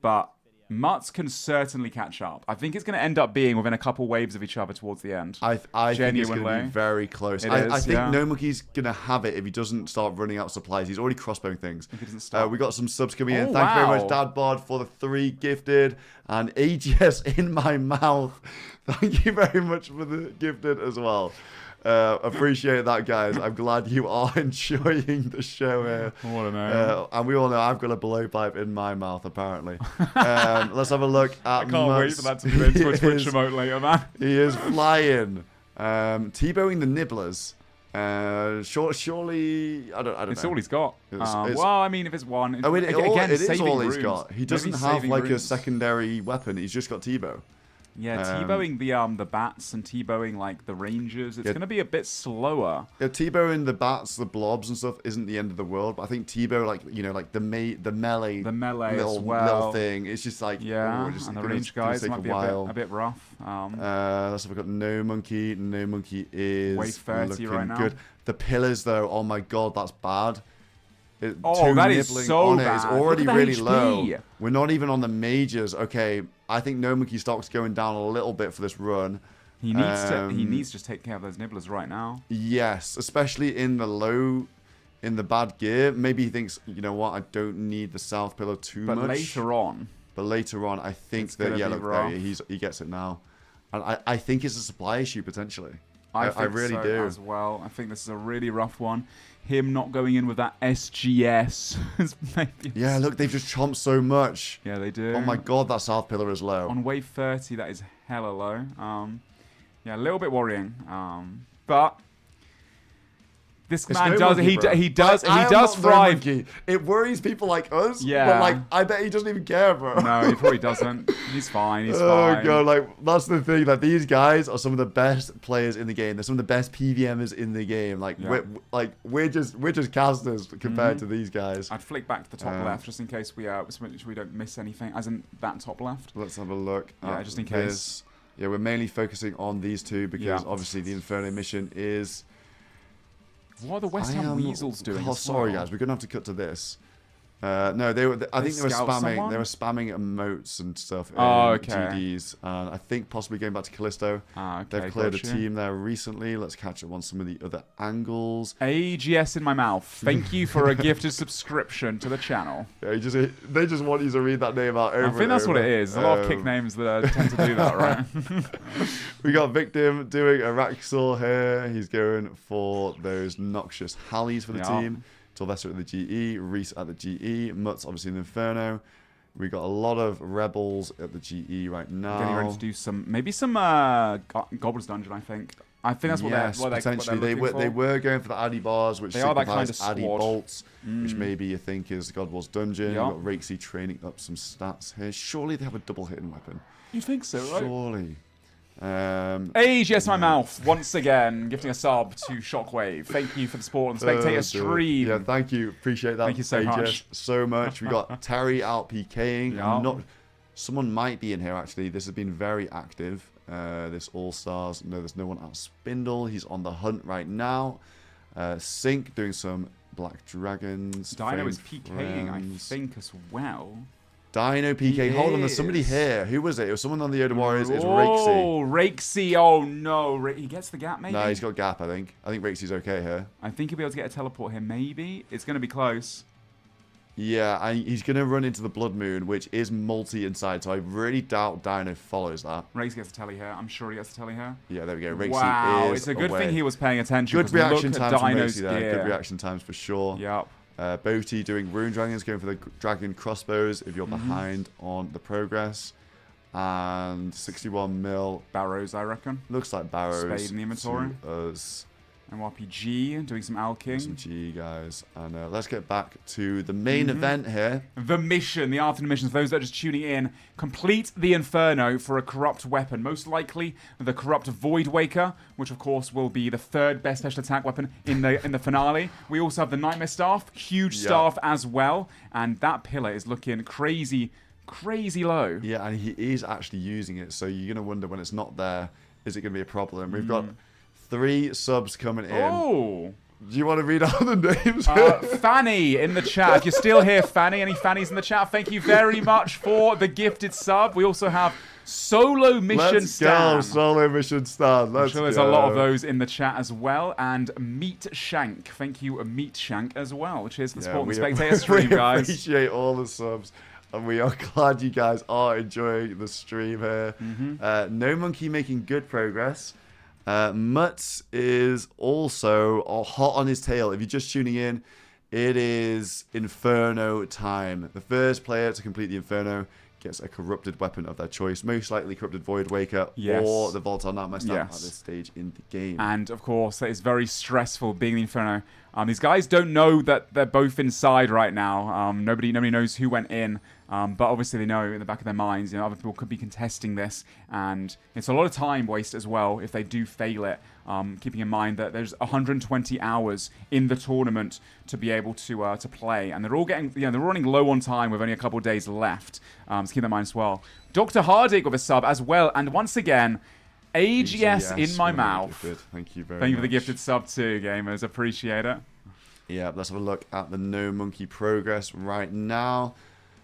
but Mutz can certainly catch up. I think it's going to end up being within a couple waves of each other towards the end. I think it's going to be very close. I think No Monkey's going to have it if he doesn't start running out of supplies. He's already crossbowing things. If he doesn't start. We got some subs coming in. Thank you very much, Dadbod, for the 3 gifted. And AGS in my mouth. Thank you very much for the gifted as well. Appreciate that, guys. I'm glad you are enjoying the show here. What a name. And we all know I've got a blowpipe in my mouth, apparently. Let's have a look at I can't wait for that to be into a Twitch remote later, man. He is flying. T-bowing the nibblers. Surely, I don't know. It's all he's got. Well, I mean, if it's one. Oh, it is all he's runes. got. He doesn't have like a secondary weapon. He's just got T-bow. Yeah, T-bowing the bats and T-bowing like the rangers, it's going to be a bit slower. Yeah, T-bowing the bats, the blobs and stuff isn't the end of the world, but I think T-bow, like, you know, like the melee little thing, it's just like, and the range guys might be a bit rough. So we've got No Monkey. No Monkey is wave 30 looking right now. good. The pillars though, oh my god, that's bad. That is so bad. It's already really low. We're not even on the majors. Okay, I think No Monkey stock's going down a little bit for this run. He needs to just take care of those nibblers right now. Yes, especially in the low in the bad gear. Maybe he thinks, you know what, I don't need the south pillar too much. But later on. But later on, I think that, yeah, look, there, he gets it now. And I think it's a supply issue, potentially. I really do. As well. I think this is a really rough one. Him not going in with that SGS. Yeah, look, they've just chomped so much. Yeah, they do. Oh my god, that south pillar is low. On wave 30, that is hella low. Yeah, a little bit worrying. But this man does. He does thrive. It worries people like us. Yeah. But like, I bet he doesn't even care, bro. No, he probably doesn't. He's fine. He's Oh fine. god, like that's the thing. Like these guys are some of the best players in the game. They're some of the best PVMers in the game. Like we're just casters compared to these guys. I'd flick back to the top left just in case we don't miss anything. As in that top left. Let's have a look. Yeah, just in case. Yeah, we're mainly focusing on these two because obviously the Inferno mission is. What are the West Ham Weasels doing? Oh, sorry guys, we're gonna have to cut to this. No, they were. I think they were spamming. Someone? They were spamming emotes and stuff. Oh, okay. GDs, and I think possibly going back to Callisto. Okay, They've cleared a team there recently. Let's catch up on some of the other angles. AGS in my mouth. Thank you for a gifted subscription to the channel. Yeah, they just want you to read that name out over. I think that's what it is. There's a lot of kick names that tend to do that, right? We got Victim doing a Raxor here. He's going for those noxious Hallies for the team. Sylvester at the GE, Reese at the GE, Mutz obviously in the Inferno. We got a lot of Rebels at the GE right now. Getting ready to do some Goblin's Dungeon, I think. I think that's what they're potentially. They were going for the Addy bars, which they are that kind of Addy squad. bolts, which maybe you think is God War's Dungeon. We've got Rakesy training up some stats here. Surely they have a double hitting weapon. You think so, right? Surely. AGS my mouth once again, gifting a sub to Shockwave. Thank you for the support on the spectator stream. Yeah, thank you. Appreciate that. Thank you so much. So much. We got Terry out PKing. Someone might be in here actually. This has been very active. This All Stars. No, there's no one out. Spindle. He's on the hunt right now. Sync doing some Black Dragons. Dino is PKing, I think, as well. Dino PK. Hold on, there's somebody here. Who was it? It was someone on the Yoda Warriors. It's Rakesy. Oh, Rakesy. Oh, no. He gets the gap, maybe? No, he's got gap, I think. I think Rakesy's okay here. I think he'll be able to get a teleport here, maybe. It's going to be close. Yeah, he's going to run into the Blood Moon, which is multi inside, so I really doubt Dino follows that. Rakesy gets a telly here. I'm sure he gets a telly here. Yeah, there we go. Rakesy wow, is it's a good away. thing he was paying attention. Good reaction times from Dino's Rakesy there. Good reaction times for sure. Yep. Boaty doing Rune Dragons, going for the Dragon Crossbows if you're behind on the progress. And 61 mil. Barrows, I reckon. Looks like Barrows. Spade in the inventory. MRPG doing some alking. Some G guys. And let's get back to the main event here. The mission, the afternoon missions. For those that are just tuning in, complete the Inferno for a corrupt weapon. Most likely the corrupt Void Waker, which of course will be the third best special attack weapon in the finale. We also have the Nightmare Staff, huge staff as well, and that pillar is looking crazy low. Yeah, and he is actually using it, so you're gonna wonder when it's not there, is it gonna be a problem? We've got 3 subs coming in. Oh. Do you want to read out the names? Fanny in the chat. If you're still here, Fanny, any Fannies in the chat? Thank you very much for the gifted sub. We also have SoloMission Stan. SoloMission Stan. I'm sure there's a lot of those in the chat as well. And Meat Shank. Thank you, Meat Shank, as well. Cheers for the support on the spectator stream, guys. We appreciate all the subs. And we are glad you guys are enjoying the stream here. No Monkey making good progress. Mutz is also hot on his tail. If you're just tuning in, it is Inferno time. The first player to complete the Inferno gets a corrupted weapon of their choice, most likely corrupted Void Waker or the Volatile Nightmare Staff at this stage in the game. And of course, it is very stressful being the Inferno. These guys don't know that they're both inside right now. Nobody knows who went in. But obviously they know in the back of their minds, other people could be contesting this, and it's a lot of time waste as well if they do fail it. Keeping in mind that there's 120 hours in the tournament to be able to play, and they're all getting, they're running low on time with only a couple of days left. So keep that in mind as well. Dr. Hardig with a sub as well, and once again, AGS in my mouth. Thank you very much. Thank you for the gifted sub too, gamers. Appreciate it. Yeah, let's have a look at the No Monkey progress right now.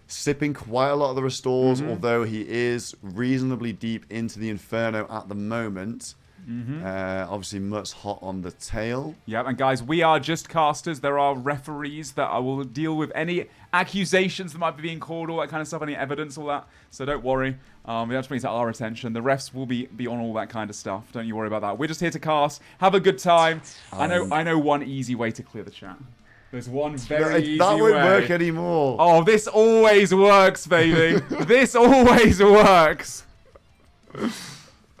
Sipping quite a lot of the restores, although he is reasonably deep into the Inferno at the moment. Obviously, Mutt's hot on the tail. Yeah, and guys, we are just casters. There are referees that will deal with any accusations that might be being called, all that kind of stuff, any evidence, all that. So don't worry. We have to bring it to our attention. The refs will be on all that kind of stuff. Don't you worry about that. We're just here to cast, have a good time. I know one easy way to clear the chat. There's one very easy way. That won't work anymore. Oh, this always works, baby. This always works.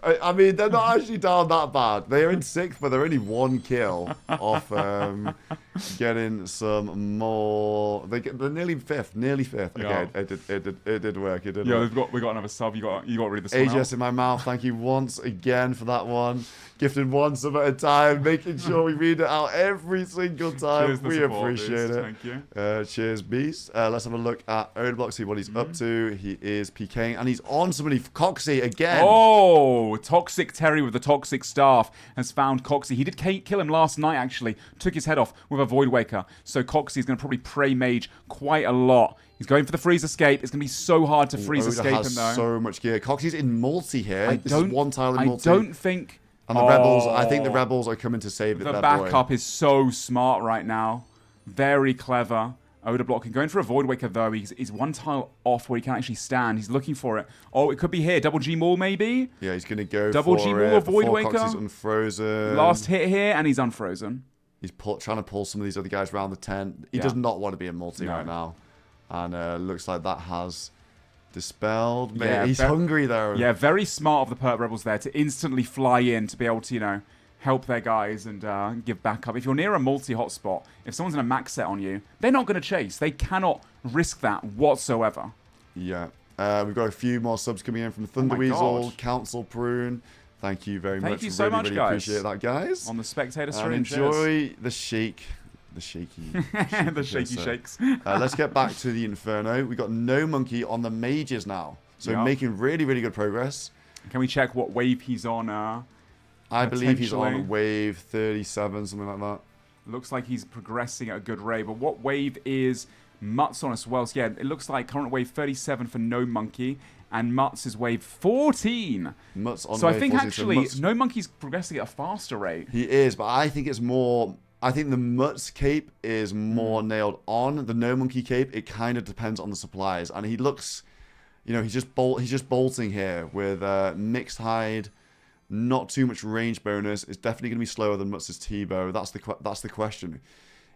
I mean, they're not actually down that bad. They're in 6th, but they're only 1 kill off getting some more. They're nearly 5th. Nearly 5th. Yeah. Okay, it did work. It did Yeah, work. we got another sub. You got rid of this one. AGS in my mouth. Thank you once again for that one. Gifting one sub at a time, making sure we read it out every single time. Cheers, we appreciate it. Thank you. Cheers, Beast. Let's have a look at Odablock, see what he's up to. He is PKing, and he's on somebody, Coxie, again. Oh, Toxic Terry with the Toxic Staff has found Coxie. He did kill him last night, actually. Took his head off with a Void Waker. So Coxie is going to probably pray mage quite a lot. He's going for the freeze escape. It's going to be so hard to freeze escape him, though. So much gear. Coxie's in multi here. This is one tile in multi. I don't think... And the Rebels, I think the Rebels are coming to save it. The backup is so smart right now. Very clever. Odablock can go in for a Void Waker, though. He's one tile off where he can actually stand. He's looking for it. Oh, it could be here. Double G Maul, maybe? Yeah, he's going to go Double for G Maul it or Void Waker. Coxie's unfrozen. Last hit here, and he's unfrozen. He's trying to pull some of these other guys around the tent. He does not want to be in multi right now. And looks like that has... dispelled. Yeah, he's hungry though. Yeah, very smart of the Perp Rebels there to instantly fly in to be able to, you know, help their guys and give backup. If you're near a multi-hotspot, if someone's in a max set on you, they're not going to chase. They cannot risk that whatsoever. Yeah. We've got a few more subs coming in from Thunder Weasel, Council Prune. Thank you very much. Thank you so much, really guys. Appreciate that, guys. On the spectator stream. And enjoy the shake. The shaky. The shaky shakes. Let's get back to the Inferno. We've got no monkey on the mages now. So making really, really good progress. Can we check what wave he's on? I believe he's on wave 37, something like that. Looks like he's progressing at a good rate. But what wave is Mutts on as well? So yeah, it looks like current wave 37 for No Monkey. And Mutts is wave 14. Mutts on so wave I think 14, actually so No Monkey's progressing at a faster rate. He is, but I think it's more... I think the Mutts cape is more nailed on. The No Monkey cape, it kind of depends on the supplies. And he looks... You know, he's just bolting here with mixed hide, not too much range bonus. It's definitely going to be slower than Mutts' T-bow. That's the question.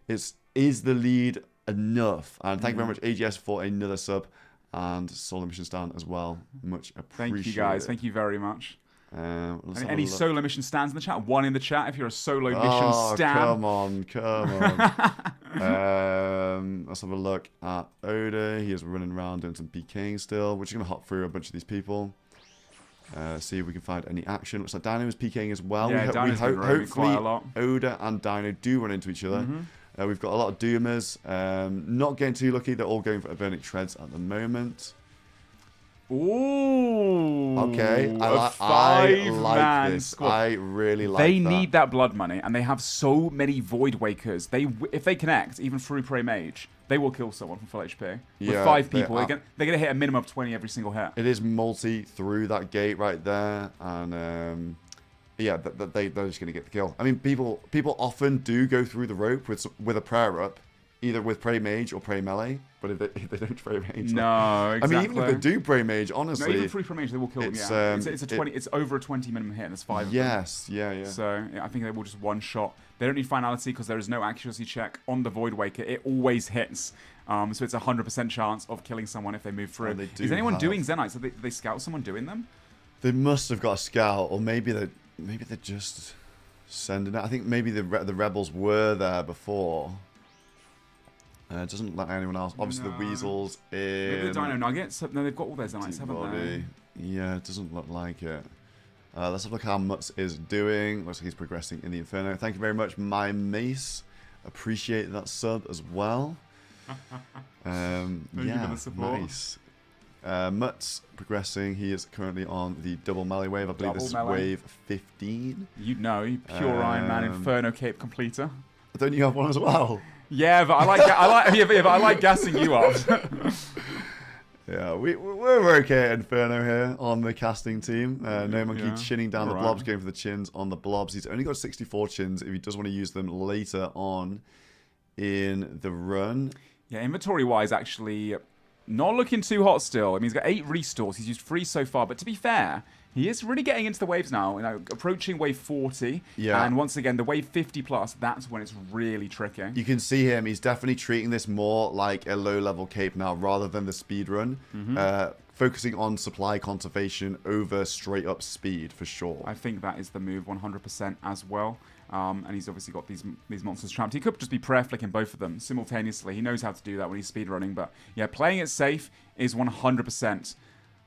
Is the lead enough? And thank you very much, AGS, for another sub. And SoloMission stand as well. Much appreciated. Thank you, guys. Thank you very much. Any SoloMission stands in the chat? One in the chat if you're a SoloMission stand. Come on. Let's have a look at Oda. He is running around doing some PKing still. We're just going to hop through a bunch of these people. See if we can find any action. Looks like Dino is PKing as well. Yeah, hopefully Oda and Dino do run into each other. We've got a lot of Doomers. Not getting too lucky. They're all going for Burning Treads at the moment. Ooh. Okay. I like this. Squad. I really like They that. need that blood money, and they have so many Void Wakers. If they connect, even through Prey Mage, they will kill someone from full HP. With 5 people, they're going to hit a minimum of 20 every single hit. It is multi through that gate right there, and yeah, they're just going to get the kill. I mean, people often do go through the rope with a prayer up, either with Prey Mage or Prey Melee, but if they don't Prey Mage... No, exactly. I mean, even if they do Prey Mage, honestly... No, even through Prey Mage, they will kill them, yeah. It's over a 20 minimum hit, and there's 5 of them. Yes, yeah. So, yeah, I think they will just one-shot. They don't need finality because there is no accuracy check on the Void Waker. It always hits. So it's a 100% chance of killing someone if they move through. Is anyone doing Zenites? Did they scout someone doing them? They must have got a scout, or maybe they're just sending it. I think maybe the Rebels were there before. It doesn't look like anyone else. Obviously, the Weasels in... Maybe the Dino Nuggets? No, they've got all their Zenites, haven't they? Yeah, it doesn't look like it. Let's have a look how Mutts is doing. Looks like he's progressing in the Inferno. Thank you very much, my Mace. Appreciate that sub as well. Thank you for the support. Nice. Mutts progressing. He is currently on the double melee wave. I believe this is wave 15. You know, pure Iron Man Inferno Cape completer. Don't you have one as well? Yeah, but I like gassing you up. Yeah, we're okay at Inferno here on the casting team. No Monkey chinning down the blobs, going for the chins on the blobs. He's only got 64 chins if he does want to use them later on in the run. Yeah, inventory-wise, actually, not looking too hot still. I mean, he's got 8 restores. He's used 3 so far. But to be fair, he is really getting into the waves now. You know, approaching wave 40. Yeah. And once again, the wave 50 plus, that's when it's really tricky. You can see him. He's definitely treating this more like a low-level cape now rather than the speed run. Focusing on supply conservation over straight-up speed for sure. I think that is the move 100% as well. And he's obviously got these monsters trapped. He could just be prayer flicking both of them simultaneously. He knows how to do that when he's speedrunning. But yeah, playing it safe is 100%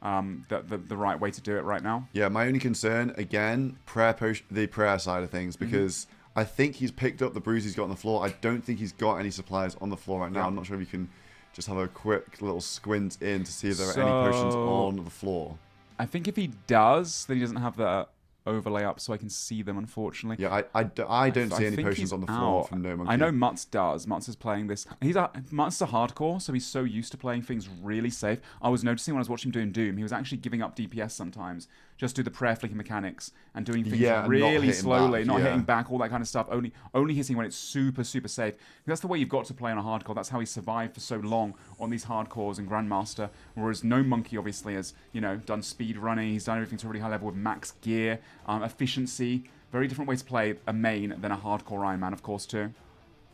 the right way to do it right now. Yeah, my only concern, again, the prayer side of things, because I think he's picked up the bruise he's got on the floor. I don't think he's got any supplies on the floor right now. I'm not sure if you can just have a quick little squint in to see if there are any potions on the floor. I think if he does, then he doesn't have the overlay up so I can see them, unfortunately. Yeah, I don't see any potions on the floor from No Monkey. I know Mutz does. Mutz is playing this. Mutz is a hardcore, so he's so used to playing things really safe. I was noticing when I was watching him doing Doom, he was actually giving up DPS sometimes, just do the prayer flicking mechanics and doing things really slowly, not hitting back, all that kind of stuff, only hitting when it's super, super safe. That's the way you've got to play on a hardcore. That's how he survived for so long on these hardcores in Grandmaster, whereas No Monkey obviously has, you know, done speed running, he's done everything to a really high level with max gear, efficiency, very different way to play a main than a hardcore Iron Man, of course, too.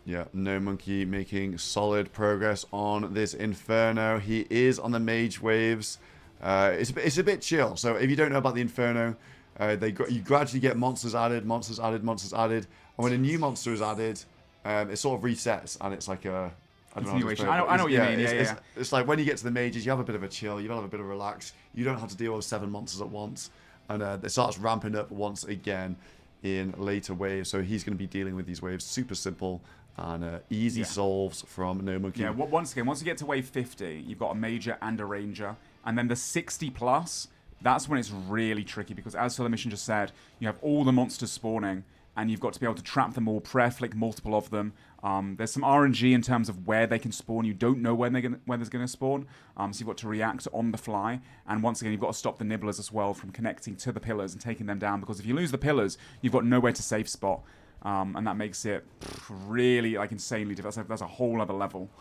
Yeah, No Monkey making solid progress on this Inferno. He is on the mage waves. It's a bit chill. So if you don't know about the Inferno, you gradually get monsters added, monsters added, monsters added, and when a new monster is added, it sort of resets, and it's like a I know what you mean. It's like when you get to the mages, you have a bit of a chill, you have a bit of a relax. You don't have to deal with 7 monsters at once, and it starts ramping up once again in later waves. So he's going to be dealing with these waves super simple and easy solves from No Monkey. Yeah, once again, once you get to wave 50, you've got a major and a ranger. And then the 60 plus, that's when it's really tricky because as SoloMission just said, you have all the monsters spawning and you've got to be able to trap them all, prayer flick multiple of them. There's some RNG in terms of where they can spawn. You don't know when there's going to spawn. So you've got to react on the fly. And once again, you've got to stop the nibblers as well from connecting to the pillars and taking them down because if you lose the pillars, you've got nowhere to safe spot. And that makes it really like insanely difficult. That's a whole other level.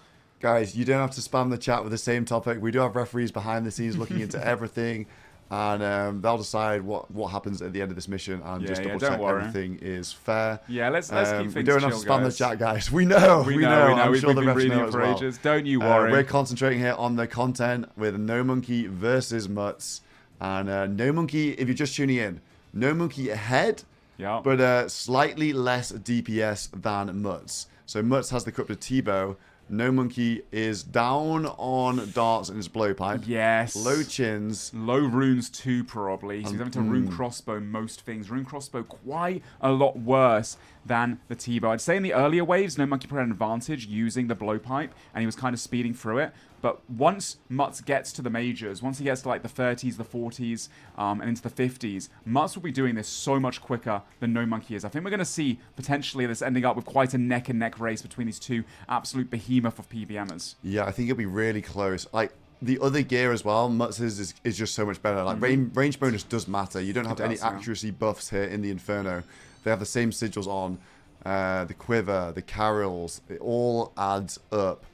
Guys, you don't have to spam the chat with the same topic. We do have referees behind the scenes looking into everything, and they'll decide what happens at the end of this mission and just double check everything is fair. Yeah, let's keep things We don't have chill, to spam guys. the chat, guys. We know. I'm We've sure the been refs reading know it as for well. ages. Don't you worry. We're concentrating here on the content with No Monkey versus Mutz, and No Monkey. If you're just tuning in, No Monkey ahead. Yeah. But slightly less DPS than Mutz. So Mutz has the corrupted T-bow. No Monkey is down on darts in his blowpipe. Yes. Low chins. Low runes too, probably. So he's having to rune crossbow most things. Rune crossbow quite a lot worse than the T-bow. I'd say in the earlier waves, No Monkey had an advantage using the blowpipe, and he was kind of speeding through it. But once Mutz gets to the majors, once he gets to like the 30s, the 40s, and into the 50s, Mutz will be doing this so much quicker than No Monkey is. I think we're going to see potentially this ending up with quite a neck-and-neck race between these two absolute behemoth of PVMers. Yeah, I think it'll be really close. Like, the other gear as well, Mutz's is just so much better. Like, range bonus does matter. You don't have any accuracy buffs here in the Inferno. They have the same sigils on. The quiver, the carrels, it all adds up.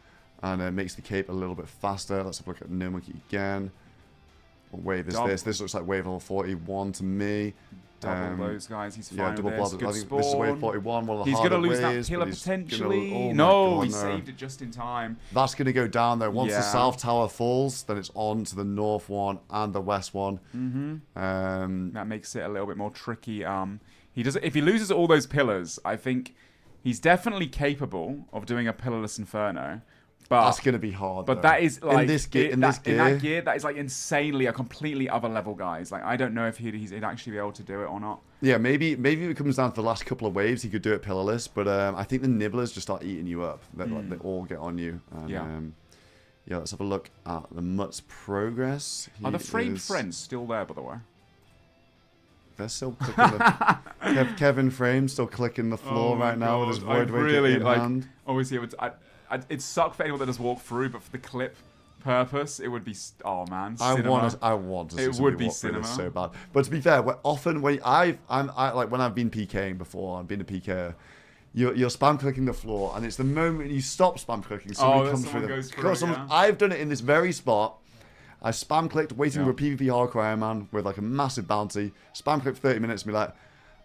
And it makes the cape a little bit faster. Let's have a look at No Monkey again. What wave is this? This looks like wave level 41 to me. Double those guys. He's fine double with this. blob. I think Good this is wave spawn. 41. One of the He's going to lose waves, that pillar but he's potentially. oh no, God, he saved it just in time. That's going to go down though. Once the south tower falls, then it's on to the north one and the west one. That makes it a little bit more tricky. If he loses all those pillars, I think he's definitely capable of doing a pillarless Inferno. But that's going to be hard. But that is like in that gear, that is like insanely a completely other level, guys. Like I don't know if he'd actually be able to do it or not. Yeah, maybe if it comes down to the last couple of waves, he could do it pillarless. But I think the nibblers just start eating you up. They all get on you. And, yeah, let's have a look at the Mutz progress. Are the framed friends still there, by the way? They're still clicking Kevin Frame still clicking the floor right now with his Void Waker in hand. Obviously, it sucked for anyone that just walked through, but for the clip purpose, it would be. Oh man, I cinema. want to see it somebody would be walk through cinema this so bad. But to be fair, often when when I've been PKing before, I've been a PKer. You're spam clicking the floor, and it's the moment you stop spam clicking, somebody comes through. Goes through yeah. I've done it in this very spot. I spam clicked, waiting for a PvP hardcore Iron Man with like a massive bounty. Spam clicked 30 minutes, and be like,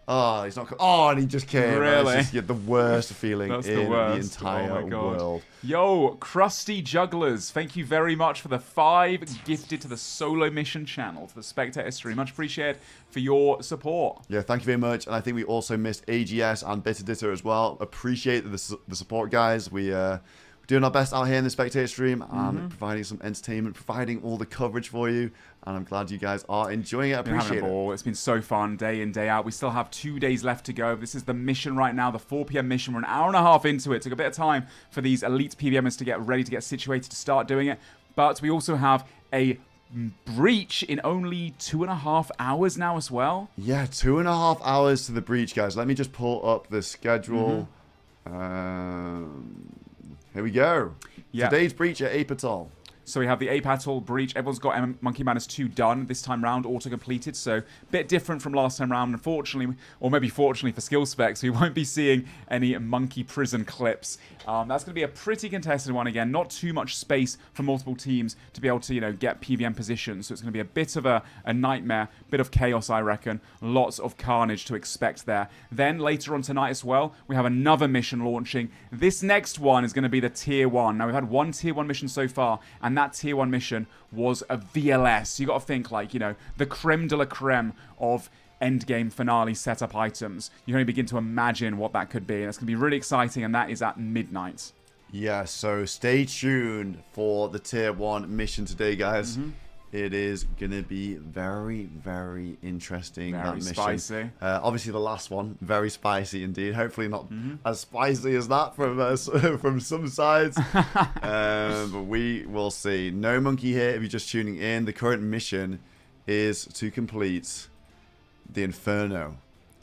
oh, he's not. Oh, and he just came. Really? It's just the worst feeling in the entire world. Yo, Crusty Jugglers, thank you very much for the 5 gifted to the SoloMission channel, to the Spectator stream. Much appreciated for your support. Yeah, thank you very much. And I think we also missed AGS and Bitter Ditter as well. Appreciate the support, guys. We're doing our best out here in the Spectator stream and providing some entertainment, providing all the coverage for you. And I'm glad you guys are enjoying it. I appreciate it. It's been so fun day in, day out. We still have 2 days left to go. This is the mission right now, the 4 p.m. mission. We're an hour and a half into it. Took a bit of time for these elite PVMers to get ready, to get situated, to start doing it. But we also have a breach in only 2.5 hours now as well. Yeah, 2.5 hours to the breach, guys. Let me just pull up the schedule. Here we go. Yeah. Today's breach at Apatal. So we have the Apatal breach. Everyone's got Monkey Madness 2 done this time round, auto-completed. So a bit different from last time round. Unfortunately, or maybe fortunately for skill specs, we won't be seeing any Monkey Prison clips. That's going to be a pretty contested one again. Not too much space for multiple teams to be able to, get PVM positions. So it's going to be a bit of a nightmare, bit of chaos, I reckon. Lots of carnage to expect there. Then later on tonight as well, we have another mission launching. This next one is going to be the Tier 1. Now, we've had one Tier 1 mission so far, and that Tier 1 mission was a VLS. You got to think like, the creme de la creme of endgame finale setup items. You can only begin to imagine what that could be. And it's going to be really exciting, and that is at midnight. Yeah, so stay tuned for the Tier 1 mission today, guys. It is going to be very, very interesting. Very spicy. Obviously, the last one, very spicy indeed. Hopefully not as spicy as that from some sides. But we will see. No Monkey here if you're just tuning in. The current mission is to complete the Inferno.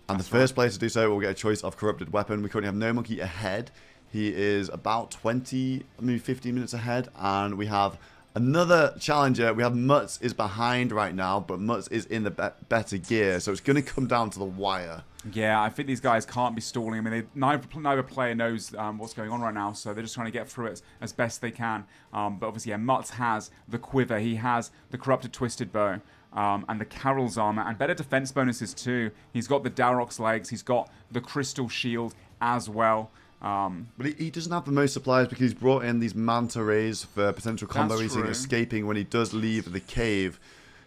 And the first player to do so will get a choice of corrupted weapon. We currently have No Monkey ahead. He is about 20, maybe 15 minutes ahead. And we have another challenger. We have Mutz is behind right now, but Mutz is in the better gear, so it's going to come down to the wire. Yeah, I think these guys can't be stalling. I mean, neither player knows what's going on right now, so they're just trying to get through it as best they can. But obviously, yeah, Mutz has the quiver. He has the corrupted twisted bow. And the Carol's armor, and better defense bonuses too. He's got the Dalroc's legs. He's got the crystal shield as well. But he doesn't have the most supplies because he's brought in these manta rays for potential combo eating, escaping when he does leave the cave.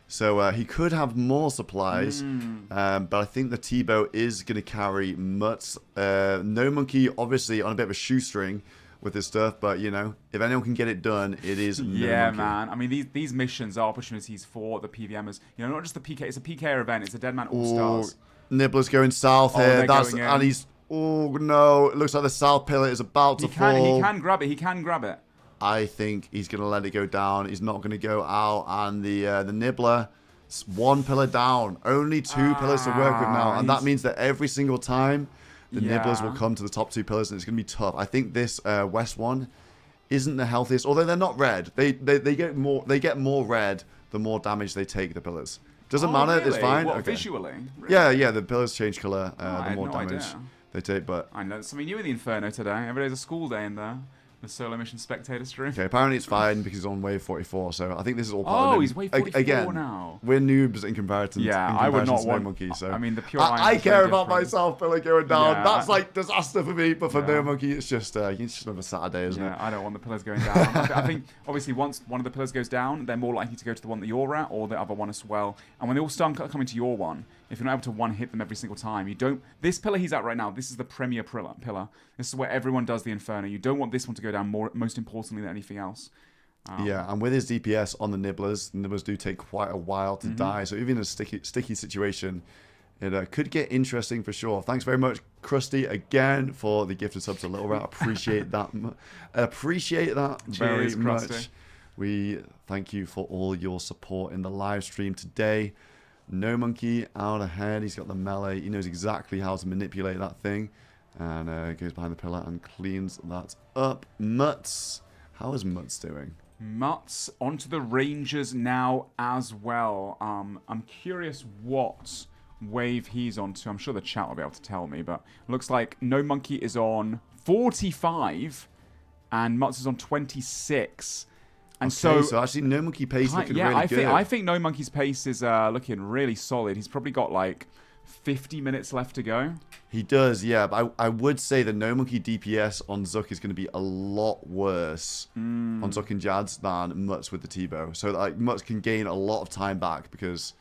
So he could have more supplies, but I think the T-bow is going to carry Mutz. No Monkey, obviously, on a bit of a shoestring with his stuff, but if anyone can get it done, it is No Monkey. Man. I mean, these missions are opportunities for the PVMers. Not just the PK. It's a PK event. It's a Deadman All Stars. Nibbler's going south here. And he's. Oh no! It looks like the south pillar is about to fall. He can grab it. He can grab it. I think he's going to let it go down. He's not going to go out. And the Nibbler, one pillar down. Only 2 pillars to work with now. And that means that every single time, the Nibblers will come to the top 2 pillars, and it's going to be tough. I think this west one isn't the healthiest, although they're not red. They get more red the more damage they take, the pillars. Doesn't matter. Really? It's fine. What, okay. Visually? Really? Yeah. The pillars change color the more damage they take. But I know something new in the Inferno today. Every day's a school day in there. The SoloMission spectator stream. Okay, apparently it's fine because he's on wave 44, so I think this is all part of it. Oh, he's wave 44 now. We're noobs in comparison. Yeah, I would not want. No Monkey, so I mean, the pure. I care about myself, pillar going down. Yeah, That's like disaster for me, but for No Monkey, it's just another Saturday, isn't it? I don't want the pillars going down. I think obviously once one of the pillars goes down, they're more likely to go to the one that you're at or the other one as well. And when they all start coming to your one, if you're not able to one-hit them every single time, you don't... This pillar he's at right now, this is the premier pillar. This is where everyone does the Inferno. You don't want this one to go down most importantly than anything else. Yeah, and with his DPS on the Nibblers do take quite a while to die. So even in a sticky situation, it could get interesting for sure. Thanks very much, Krusty, again for the gifted sub to Little Rat. Appreciate that. Very much. Krusty. We thank you for all your support in the live stream today. No Monkey out ahead. He's got the melee. He knows exactly how to manipulate that thing. And goes behind the pillar and cleans that up. Mutz. How is Mutz doing? Mutts onto the Rangers now as well. I'm curious what wave he's onto. I'm sure the chat will be able to tell me, but looks like No Monkey is on 45 and Mutts is on 26. And so actually No Monkey pace looking really good. I think No Monkey's pace is looking really solid. He's probably got like 50 minutes left to go. He does, yeah. But I would say the No Monkey DPS on Zuck is going to be a lot worse on Zuck and Jads than Mutts with the T-Bow. So like Mutts can gain a lot of time back because,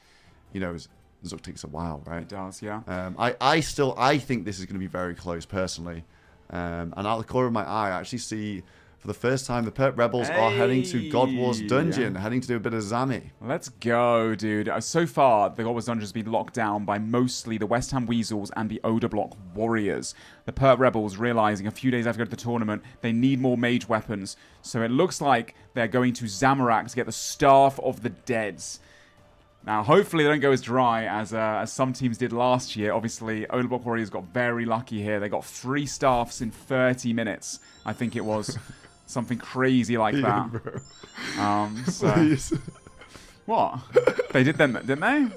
you know, Zuck takes a while, right? It does, yeah. I think this is going to be very close personally. And out of the corner of my eye, I actually see for the first time the Perp Rebels are heading to God War's dungeon, heading to do a bit of Zammy. Let's go, dude. So far, the God War's dungeon has been locked down by mostly the West Ham Weasels and the Oder Block Warriors. The Perp Rebels realizing a few days after going to the tournament, they need more mage weapons. So it looks like they're going to Zamorak to get the Staff of the Deads. Now, hopefully they don't go as dry as some teams did last year. Obviously, Oder Block Warriors got very lucky here. They got 3 staffs in 30 minutes. I think it was something crazy like that. Please. What? They did then, didn't they?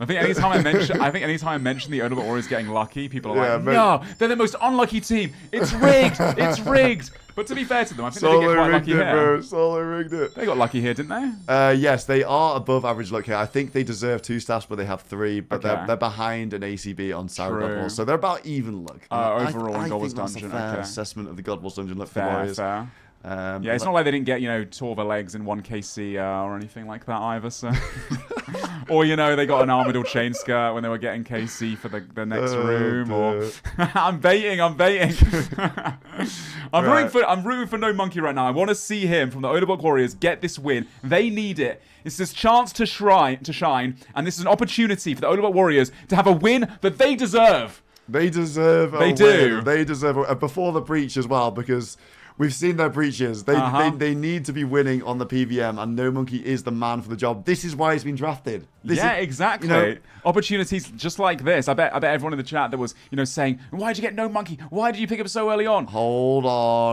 I think anytime I mention the Oder Block Warriors getting lucky, people are like, no, they're the most unlucky team. It's rigged. It's rigged. But to be fair to them, I think they did get quite lucky here. Solo rigged it. They got lucky here, didn't they? Yes, they are above average luck here. I think they deserve 2 staffs, but they have 3. But they're behind an ACB on Sour God Wars, so they're about even luck. Overall in God War's that's dungeon. a fair assessment of the God War's dungeon luck for Fair, Warriors. fair. Yeah, it's not like they didn't get, Torva legs in 1 KC or anything like that either. So, or they got an Armadillo chain skirt when they were getting KC for the next room. Or I'm baiting. I'm rooting for No Monkey right now. I want to see him from the Oder Block Warriors get this win. They need it. It's this chance to shine, and this is an opportunity for the Oder Block Warriors to have a win that they deserve. They deserve a win. They deserve a before the breach as well, because we've seen their breaches. They need to be winning on the PVM, and No Monkey is the man for the job. This is why he's been drafted. Exactly. Opportunities just like this. I bet everyone in the chat that was, saying, why did you get No Monkey? Why did you pick up so early on? Hold that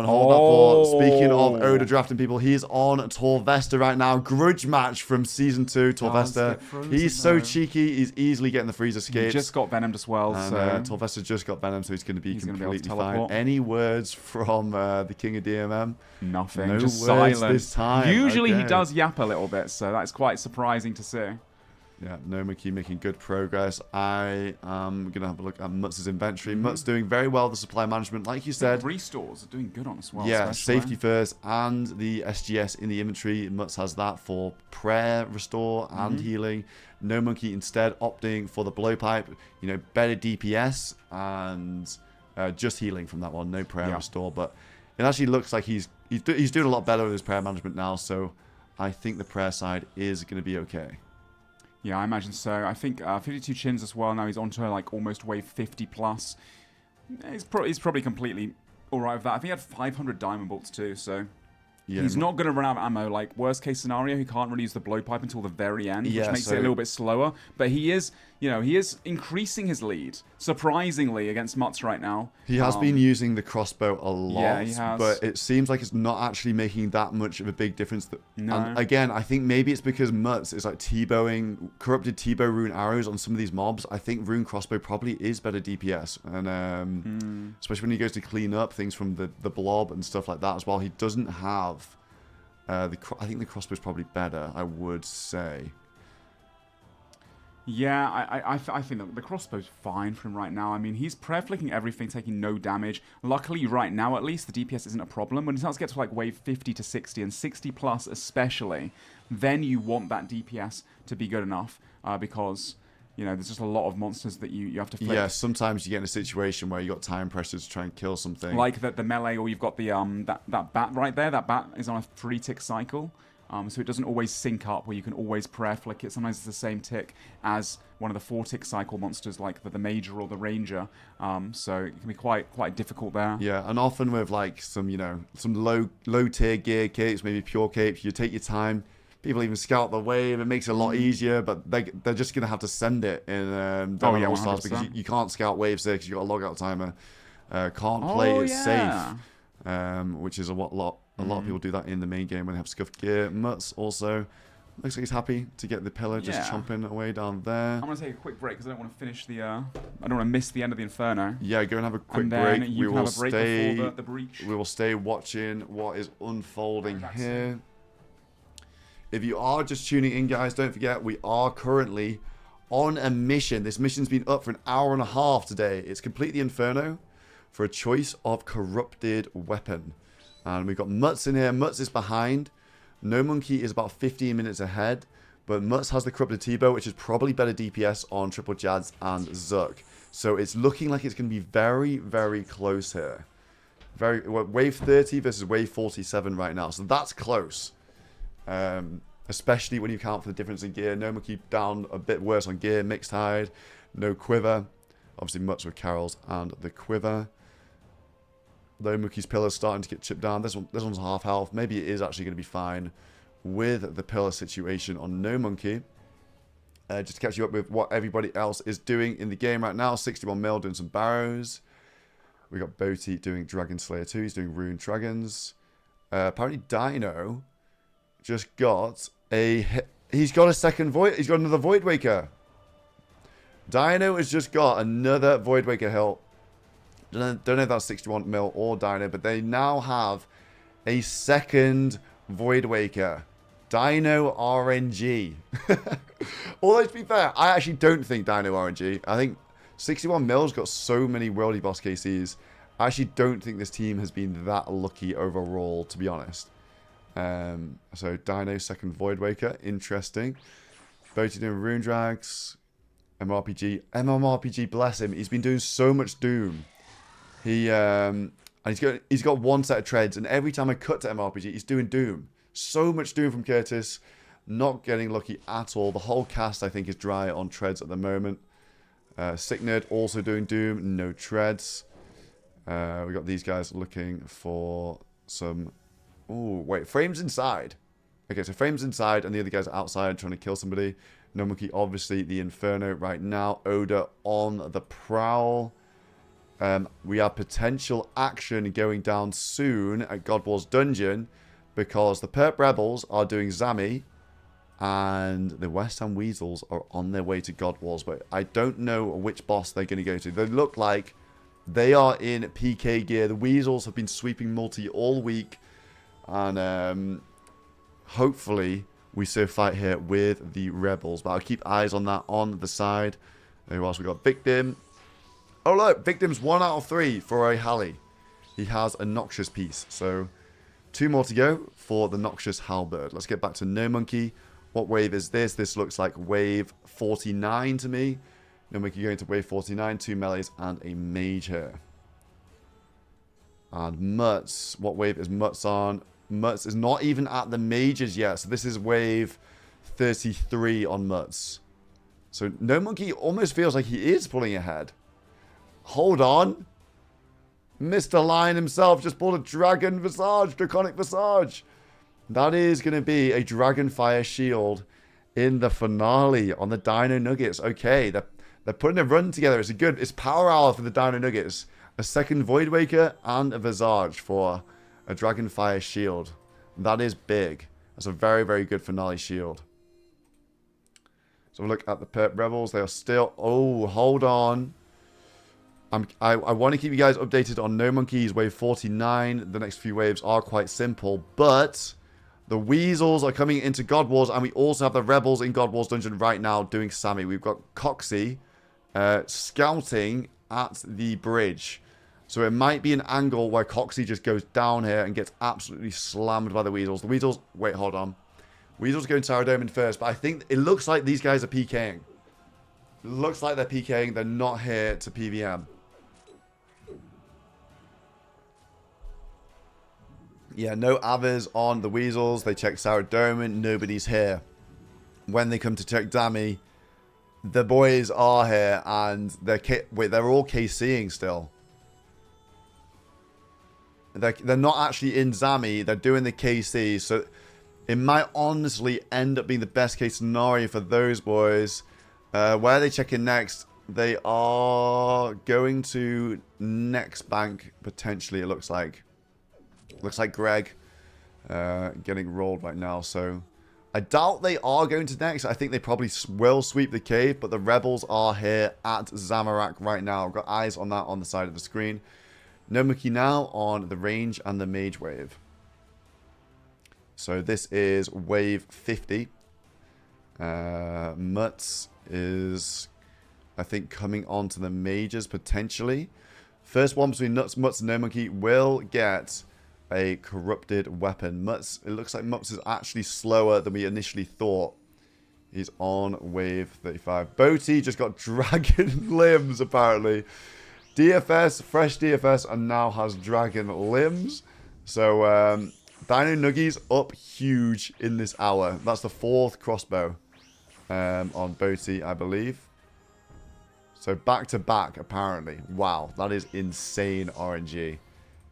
thought. Speaking of Oda drafting people, he's on Torvesta right now. Grudge match from Season 2, Torvesta. He's so cheeky. He's easily getting the freeze escapes. He just got Venomed as well. And Torvesta just got Venom, so he's going to be completely fine. Any words from the King of DMM? Nothing. No just words silent. this time. Usually he does yap a little bit, so that's quite surprising to see. Yeah, No Monkey making good progress. I am going to have a look at Mutts' inventory. Mutts doing very well the supply management, like you said. Restores are doing good on as well. Yeah, safety first and the SGS in the inventory. Mutts has that for prayer, restore, and healing. No Monkey instead opting for the blowpipe. Better DPS and just healing from that one. No prayer, restore. But it actually looks like he's doing a lot better with his prayer management now. So I think the prayer side is going to be okay. Yeah, I imagine so. I think 52 chins as well. Now he's on to almost wave 50 plus. He's probably completely all right with that. I think he had 500 diamond bolts too, so he's not going to run out of ammo. Like worst case scenario, he can't really use the blowpipe until the very end, which makes it a little bit slower. But he is increasing his lead surprisingly against Mutts right now. He has been using the crossbow a lot, yeah, he has. But it seems like it's not actually making that much of a big difference. And again, I think maybe it's because Mutts is like T-bowing, corrupted T-bow rune arrows on some of these mobs. I think rune crossbow probably is better DPS, and especially when he goes to clean up things from the blob and stuff like that as well. He doesn't have I think the crossbow is probably better, I would say. Yeah, I think that the crossbow's fine for him right now. I mean, he's prayer flicking everything, taking no damage. Luckily, right now at least, the DPS isn't a problem. When he starts to get to wave 50 to 60 and 60 plus especially, then you want that DPS to be good enough because there's just a lot of monsters that you have to flick. Yeah, sometimes you get in a situation where you got time pressure to try and kill something. Like the melee, or you've got the that bat right there. That bat is on a 3-tick cycle. So it doesn't always sync up where you can always prayer flick it. Sometimes it's the same tick as one of the 4-tick cycle monsters like the Major or the Ranger. So it can be quite difficult there. Yeah, and often with some low tier gear capes, maybe pure capes, you take your time. People even scout the wave. It makes it a lot easier, but they're just going to have to send it in Deadman All Stars because you can't scout waves there because you've got a logout timer. Can't play it safe. which is a lot of people do that in the main game when they have scuffed gear. Mutz also looks like he's happy to get the pillar just chomping away down there. I'm going to take a quick break because I don't want to finish the... I don't want to miss the end of the Inferno. Yeah, go and have a quick break. We will stay... We will stay watching what is unfolding here. If you are just tuning in, guys, don't forget we are currently on a mission. This mission's been up for an hour and a half today. It's complete the Inferno for a choice of corrupted weapon. And we've got Mutz in here. Mutz is behind. No Monkey is about 15 minutes ahead. But Mutz has the corrupted T-Bow, which is probably better DPS on Triple Jads and Zuck. So it's looking like it's going to be very, very close here. Wave 30 versus wave 47 right now. So that's close. Especially when you count for the difference in gear. No Monkey down a bit worse on gear. Mixed hide. No quiver. Obviously Mutz with Carols and the quiver. Though Mookie's pillar's starting to get chipped down. This one's half health. Maybe it is actually going to be fine with the pillar situation on No Monkey. Just to catch you up with what everybody else is doing in the game right now. 61 mil doing some barrows. We got Boaty doing Dragon Slayer 2. He's doing Rune Dragons. Apparently Dino just got he's got a second Void. He's got another Void Waker. Dino has just got another Void Waker hill. Don't know if that's 61 mil or Dino, but they now have a second Void Waker. Dino RNG. Although, to be fair, I actually don't think Dino RNG. I think 61 mil's got so many Worldy Boss KCs. I actually don't think this team has been that lucky overall, to be honest. So, Dino, second Void Waker. Interesting. Boaty doing Rune Drags. MMRPG, bless him. He's been doing so much Doom. He's got one set of treads, and every time I cut to MMRPG, he's doing Doom. So much Doom from Curtis. Not getting lucky at all. The whole cast, I think, is dry on treads at the moment. Sick Nerd also doing Doom. No treads. We got these guys looking for some... Oh, wait. Frames inside. Okay, so Frames inside, and the other guys are outside trying to kill somebody. No Monkey, obviously, the Inferno right now. Oda on the prowl. We have potential action going down soon at God War's Dungeon because the Perp Rebels are doing Zami and the West Ham Weasels are on their way to God Wars, but I don't know which boss they're going to go to. They look like they are in PK gear. The Weasels have been sweeping multi all week, and hopefully we see a fight here with the Rebels, but I'll keep eyes on that on the side. Who else we got? Victim. Oh look, Victim's 1 out of 3 for a Halley. He has a Noxious piece. So 2 more to go for the Noxious Halberd. Let's get back to No Monkey. What wave is this? This looks like wave 49 to me. No Monkey going to wave 49, 2 melees and a mage here. And Mutz. What wave is Mutz on? Mutz is not even at the mages yet. So this is wave 33 on Mutz. So No Monkey almost feels like he is pulling ahead. Hold on. Mr. Lion himself just pulled a Dragon Visage, Draconic Visage. That is going to be a Dragonfire Shield in the finale on the Dino Nuggets. Okay, they're putting a run together. It's power hour for the Dino Nuggets. A second Void Waker and a Visage for a Dragonfire Shield. That is big. That's a very, very good finale shield. So look at the Perp Rebels. They are still... Oh, hold on. I want to keep you guys updated on No Monkey's wave 49. The next few waves are quite simple, but the Weasels are coming into God Wars, and we also have the Rebels in God Wars Dungeon right now doing Sammy. We've got Coxie scouting at the bridge. So it might be an angle where Coxie just goes down here and gets absolutely slammed by the Weasels. The Weasels... Wait, hold on. Weasels going Tower Dome in first, but I think it looks like these guys are PKing. Looks like they're PKing. They're not here to PVM. Yeah, no Avers on the Weasels. They check Sarah Doman. Nobody's here. When they come to check Dammy, the boys are here, and they're all KCing still. They're not actually in Zami. They're doing the KC, so it might honestly end up being the best case scenario for those boys. Where are they checking next? They are going to next bank, potentially, it looks like. Looks like Greg getting rolled right now. So I doubt they are going to next. I think they probably will sweep the cave, but the Rebels are here at Zamorak right now. I've got eyes on that on the side of the screen. Nomuki now on the range and the mage wave. So this is wave 50. Mutz is, I think, coming on to the mages potentially. First one between Mutz and Nomuki will get a corrupted weapon. Mutz, it looks like Mutz is actually slower than we initially thought. He's on wave 35. Boaty just got dragon limbs apparently. DFS, fresh DFS, and now has dragon limbs. So Dino Nuggies up huge in this hour. That's the 4th crossbow on Boaty, I believe. So back to back, apparently. Wow, that is insane RNG.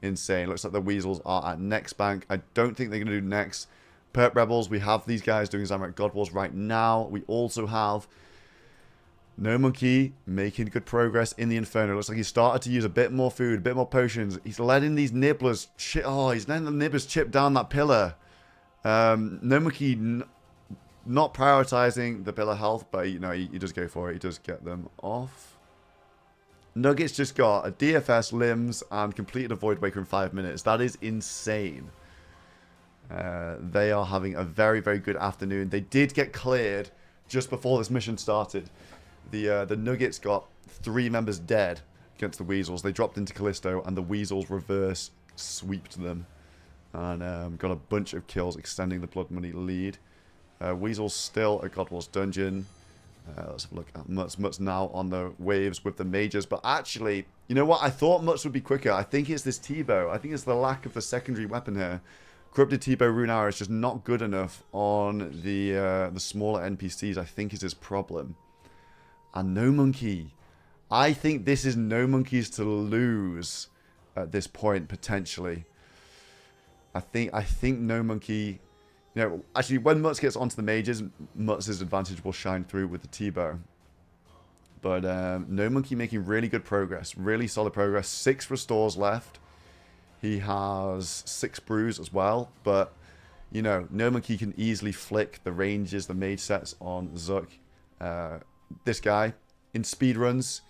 Insane. Looks like the Weasels are at next bank. I don't think they're going to do next. Perp Rebels, we have these guys doing Zamorak God Wars right now. We also have Nomuki making good progress in the Inferno. Looks like he started to use a bit more food, a bit more potions. He's letting these nibblers chip. Oh, he's letting the nibblers chip down that pillar. Nomuki not prioritizing the pillar health, but you know, he does go for it. He does get them off. Nuggets just got a DFS, limbs, and completed a Void Waker in 5 minutes. That is insane. They are having a very, very good afternoon. They did get cleared just before this mission started. The Nuggets got 3 members dead against the Weasels. They dropped into Callisto, and the Weasels reverse sweeped them. And got a bunch of kills, extending the Blood Money lead. Weasels still at God Wars Dungeon. Let's have a look at Mutz. Mutz now on the waves with the mages. But actually, you know what? I thought Mutz would be quicker. I think it's this T-bow. I think it's the lack of the secondary weapon here. Corrupted T-bow rune arrow is just not good enough on the smaller NPCs, I think, is his problem. And Nomuki. I think this is Nomunki's to lose at this point, potentially. I think Nomunki... You know, actually, when Mutz gets onto the mages, Mutz's advantage will shine through with the T-bow. But Nomuki making really good progress. Really solid progress. 6 restores left. He has 6 brews as well. But, you know, Nomuki can easily flick the ranges, the mage sets on Zuk. This guy, in speedruns,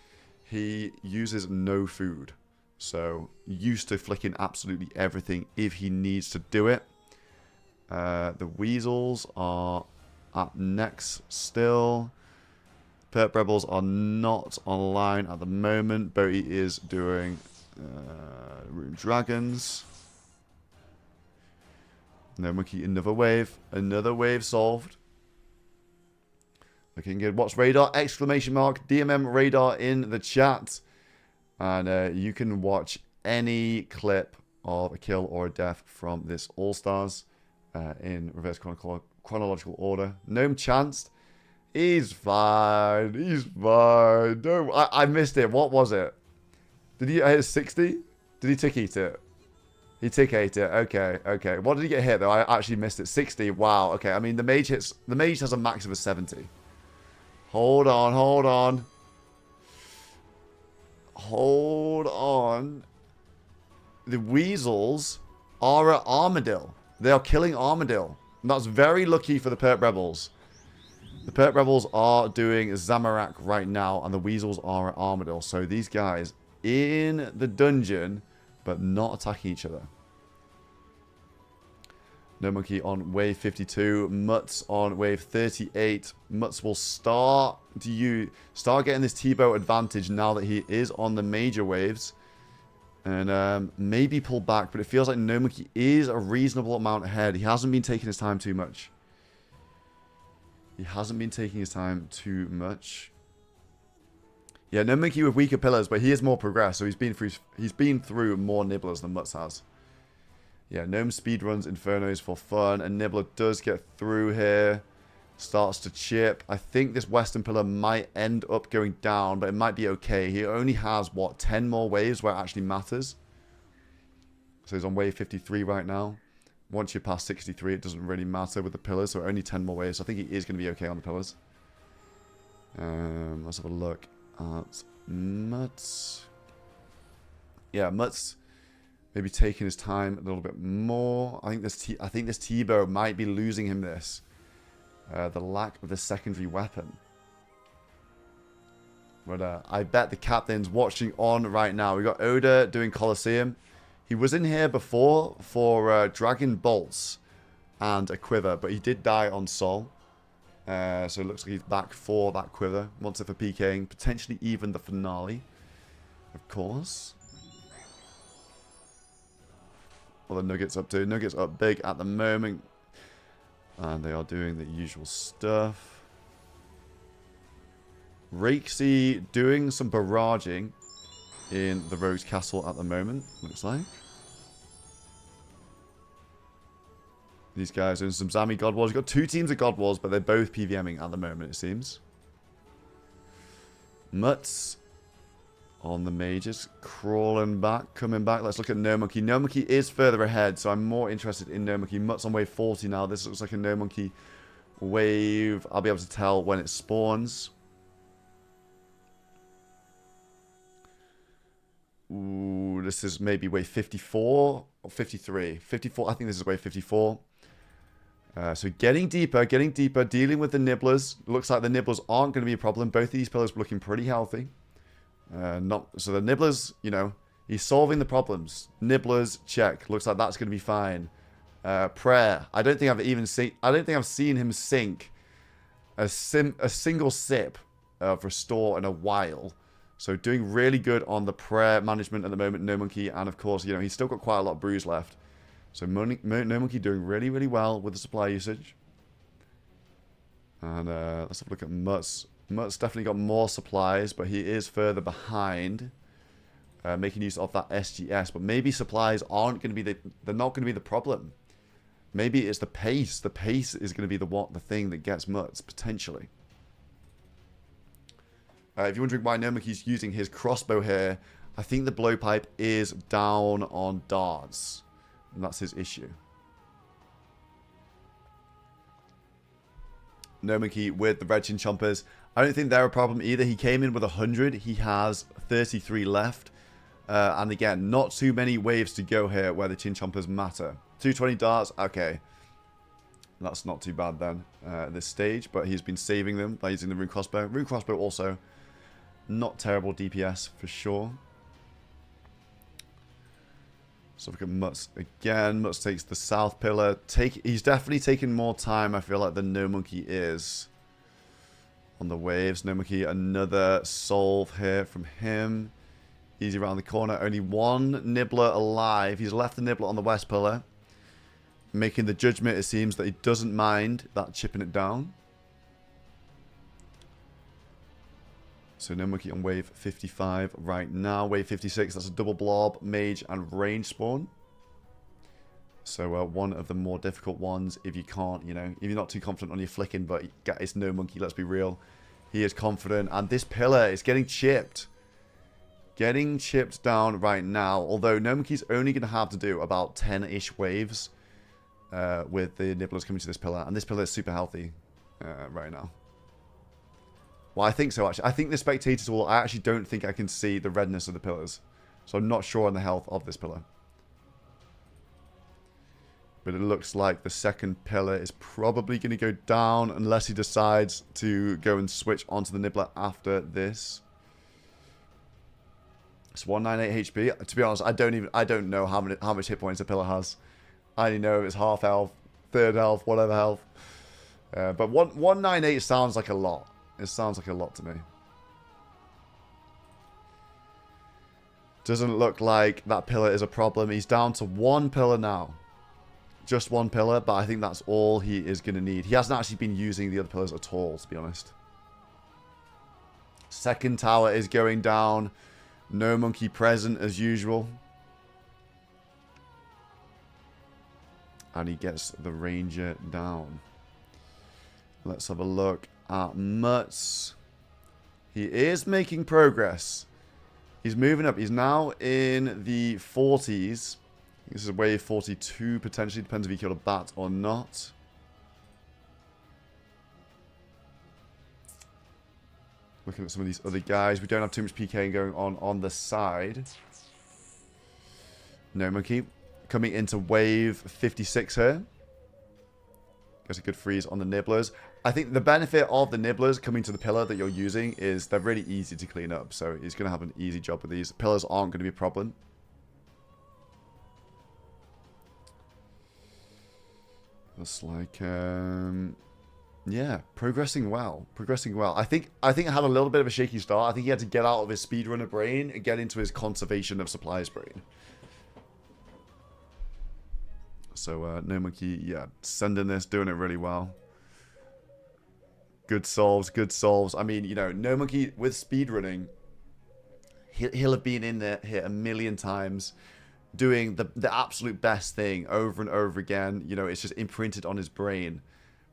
he uses no food. So, used to flicking absolutely everything if he needs to do it. The Weasels are up next still. Perp Rebels are not online at the moment. Boaty is doing Rune Dragons. Nomuki, another wave. Another wave solved. Looking good. Watch radar! Exclamation mark. DMM radar in the chat. And you can watch any clip of a kill or a death from this All Stars. In reverse chronological order. Gnome chanced. He's fine. He's fine. No, I missed it. What was it? Did he hit 60? Did he tick eat it? He tick ate it. Okay, okay. What did he get hit though? I actually missed it. 60. Wow. Okay. I mean, the mage hits. The mage has a max of a 70. Hold on. Hold on. Hold on. The Weasels are at Armadillo. They are killing Armadillo. And that's very lucky for the Perp Rebels. The Perp Rebels are doing Zamorak right now, and the Weasels are at Armadillo. So these guys in the dungeon, but not attacking each other. Nomuki on wave 52. Mutz on wave 38. Mutz will start getting this T-bow advantage now that he is on the major waves. And maybe pull back, but it feels like Nomuki is a reasonable amount ahead. He hasn't been taking his time too much. He hasn't been taking his time too much. Yeah, Nomuki with weaker pillars, but he is more progressed, so he's been through more nibblers than Mutz has. Yeah, Gnome speedruns Infernos for fun, and Nibbler does get through here. Starts to chip. I think this Western pillar might end up going down, but it might be okay. He only has, what, 10 more waves where it actually matters. So he's on wave 53 right now. Once you're past 63, it doesn't really matter with the pillars, so only 10 more waves. So I think he is going to be okay on the pillars. Let's have a look at Mutz. Yeah, Mutz Maybe taking his time a little bit more. I think this T-bow might be losing him this. The lack of the secondary weapon. But I bet the captain's watching on right now. We got Oda doing Colosseum. He was in here before for Dragon Bolts and a Quiver, but he did die on Sol. So it looks like he's back for that Quiver. Wants it for PKing, potentially even the finale, of course. What are the Nuggets up to? Nuggets up big at the moment. And they are doing the usual stuff. Rakesy doing some barraging in the Rogue's Castle at the moment, looks like. These guys doing some Zami God Wars. You've got two teams of God Wars, but they're both PVMing at the moment, it seems. Mutts on the mages. Crawling back, coming back. Let's look at No Monkey. No Monkey is further ahead, so I'm more interested in No Monkey. Mutts on wave 40 now. This looks like a No Monkey wave. I'll be able to tell when it spawns. Ooh, this is maybe wave 54 or 53. 54, I think this is wave 54. So getting deeper, dealing with the Nibblers. Looks like the Nibblers aren't going to be a problem. Both of these pillars looking pretty healthy. So the Nibblers, you know, he's solving the problems. Nibblers, check. Looks like that's going to be fine. Prayer. I don't think I've seen him sink a single sip of Restore in a while. So doing really good on the prayer management at the moment, No Monkey. And of course, you know, he's still got quite a lot of brews left. So No Monkey doing really, really well with the supply usage. And let's have a look at Mutts. Mutts definitely got more supplies, but he is further behind. Making use of that SGS. But maybe supplies aren't going to be they're not going to be the problem. Maybe it's the pace. The pace is going to be the thing that gets Mutts, potentially. If you're wondering why No Monkey's using his crossbow here, I think the blowpipe is down on darts. And that's his issue. No Monkey with the Red Chin Chompers. I don't think they're a problem either. He came in with 100. He has 33 left. And again, not too many waves to go here where the Chin Chompers matter. 220 darts, okay. That's not too bad then at this stage. But he's been saving them by using the Rune Crossbow. Rune Crossbow also not terrible DPS for sure. So look at Mutts again. Mutts takes the south pillar. He's definitely taking more time, I feel like, than No Monkey is on the waves. No Monkey, another solve here from him. Easy around the corner. Only one Nibbler alive. He's left the Nibbler on the west pillar. Making the judgment, it seems, that he doesn't mind that chipping it down. So No Monkey on wave 55 right now. Wave 56, that's a double blob, mage, and range spawn. So one of the more difficult ones if you can't, you know, if you're not too confident on your flicking, but it's No Monkey, let's be real. He is confident, and this pillar is getting chipped. Getting chipped down right now, although No Monkey's only going to have to do about 10-ish waves with the Nibblers coming to this pillar, and this pillar is super healthy right now. Well, I think so, actually. I think the spectators will... I actually don't think I can see the redness of the pillars. So I'm not sure on the health of this pillar. But it looks like the second pillar is probably going to go down unless he decides to go and switch onto the Nibbler after this. It's 198 HP. To be honest, I don't know how much hit points the pillar has. I only know it's half health, third health, whatever health. But 198 sounds like a lot. It sounds like a lot to me. Doesn't look like that pillar is a problem. He's down to one pillar now. Just one pillar, but I think that's all he is going to need. He hasn't actually been using the other pillars at all, to be honest. Second tower is going down. No Monkey present as usual. And he gets the ranger down. Let's have a look at Mutts. He is making progress. He's moving up. He's now in the 40s. This is wave 42 potentially. Depends if he killed a bat or not. Looking at some of these other guys. We don't have too much PK going on the side. No Monkey coming into wave 56 here. Gets a good freeze on the nibblers. I think the benefit of the nibblers coming to the pillar that you're using is they're really easy to clean up. So he's going to have an easy job with these. Pillars aren't going to be a problem. Looks like, yeah, progressing well. Progressing well. I think it had a little bit of a shaky start. I think he had to get out of his speedrunner brain and get into his conservation of supplies brain. So, No Monkey, yeah, sending this, doing it really well. Good solves, good solves. I mean, you know, No Monkey with speedrunning, he'll have been in there here a million times, doing the absolute best thing over and over again. You know, it's just imprinted on his brain.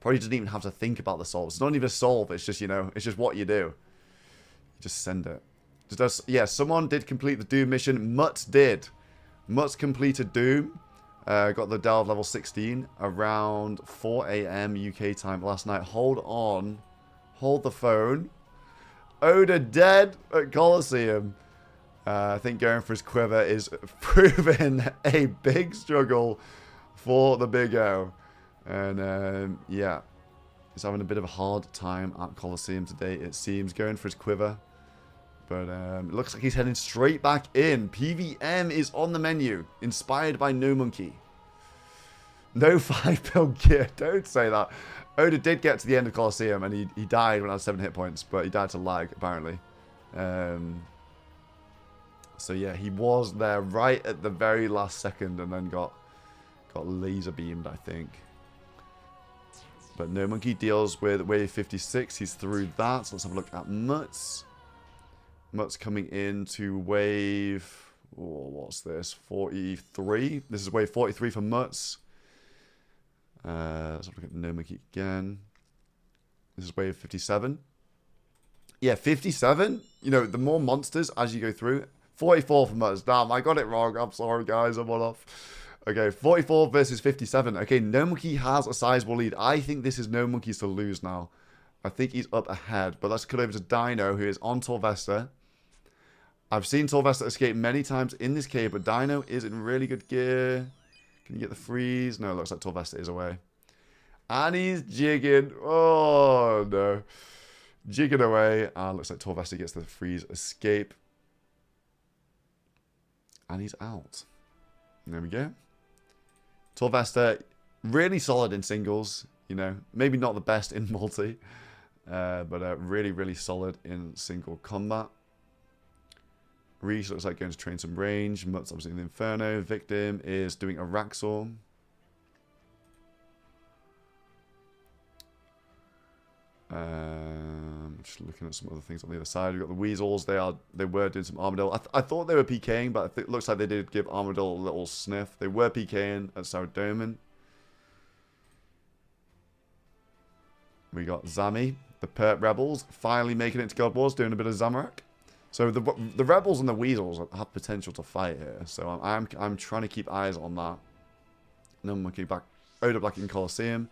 Probably doesn't even have to think about the solves. It's not even a solve. It's just, you know, it's just what you do. You just send it. Yeah, someone did complete the Doom mission. Mutz did. Mutz completed Doom. Got the Delve level 16 around 4 a.m. UK time last night. Hold on. Hold the phone. Oda dead at Coliseum. I think going for his quiver is proving a big struggle for the Big O. And yeah, he's having a bit of a hard time at Coliseum today, it seems. Going for his quiver. But it looks like he's heading straight back in. PVM is on the menu. Inspired by No Monkey. No 5-pill gear. Don't say that. Oda did get to the end of Coliseum and he died when I had 7 hit points. But he died to lag, apparently. So yeah, he was there right at the very last second and then got laser beamed, I think. But No Monkey deals with wave 56. He's through that. So let's have a look at Mutz. Mutz coming into wave... Oh, what's this? 43. This is wave 43 for Mutz. Let's have a look at No Monkey again. This is wave 57. Yeah, 57. You know, the more monsters as you go through. 44 for Mutz. Damn, I got it wrong. I'm sorry, guys. I'm one off. Okay, 44 versus 57. Okay, No Monkey has a sizable lead. I think this is No Monkey's to lose now. I think he's up ahead. But let's cut over to Dino, who is on Torvesta. I've seen Torvesta escape many times in this cave, but Dino is in really good gear. Can you get the freeze? No, it looks like Torvesta is away. And he's jigging. Oh, no. Jigging away. Looks like Torvesta gets the freeze escape. And he's out. There we go. Torvesta, really solid in singles. You know, maybe not the best in multi. But really, really solid in single combat. Reese looks like going to train some range. Mutz obviously in the Inferno. Victim is doing a Raxor. Just looking at some other things on the other side. We've got the Weasels. They were doing some Armadillo. I thought they were PKing, but it looks like they did give Armadillo a little sniff. They were PKing at Saradomin. We got Zami, the Pert Rebels, finally making it to God Wars, doing a bit of Zamorak. So the Rebels and the Weasels have potential to fight here. So I'm trying to keep eyes on that. No Monkey back, Oda back in Coliseum.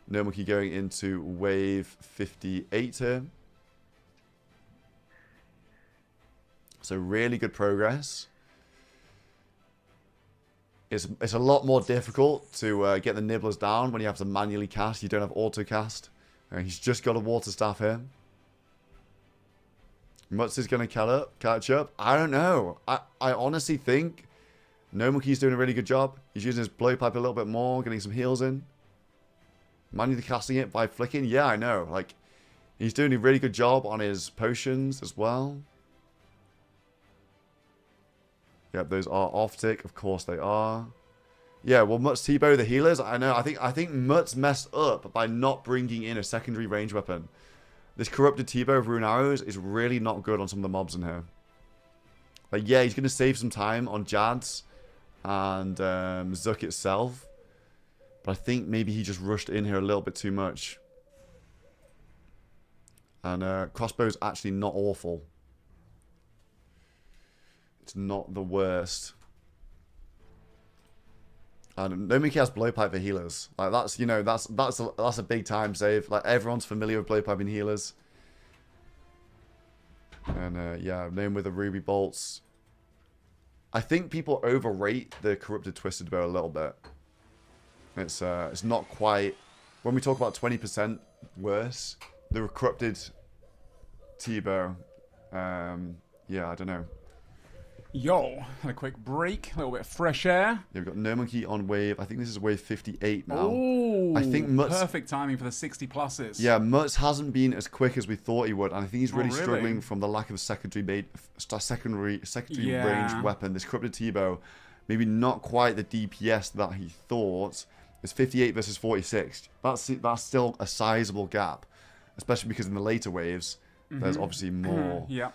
No Monkey going into wave 58 here. So really good progress. It's a lot more difficult to get the nibblers down when you have to manually cast. You don't have auto cast. He's just got a water staff here. Mutz is going to catch up. I don't know. I honestly think No Monkey's doing a really good job. He's using his blowpipe a little bit more, getting some heals in. Manually casting it by flicking. Yeah, I know. Like, he's doing a really good job on his potions as well. Yep, those are off tick. Of course they are. Yeah, well, Mutz T-Bow the healers. I know. I think Mutz messed up by not bringing in a secondary range weapon. This corrupted T-Bow of Rune Arrows is really not good on some of the mobs in here. Like, yeah, he's going to save some time on Jads and Zook itself. But I think maybe he just rushed in here a little bit too much. And Crossbow's actually not awful. It's not the worst. And No Monkey has blowpipe for healers. Like that's, you know, that's a big time save. Like everyone's familiar with blowpipe and healers. And yeah, known with the ruby bolts. I think people overrate the corrupted twisted bow a little bit. It's not quite. When we talk about 20% worse, the corrupted T-bow. Yeah, I don't know. Yo, had a quick break, a little bit of fresh air. Yeah, we've got No Monkey on wave. I think this is wave 58 now. Oh, I think Mutz, perfect timing for the 60 pluses. yeah, Mutz hasn't been as quick as we thought he would, and I think he's really struggling from the lack of secondary Yeah. ranged weapon. This corrupted T-bow, maybe not quite the DPS that he thought. It's 58 versus 46. That's still a sizable gap, especially because in the later waves, there's obviously more. Yeah.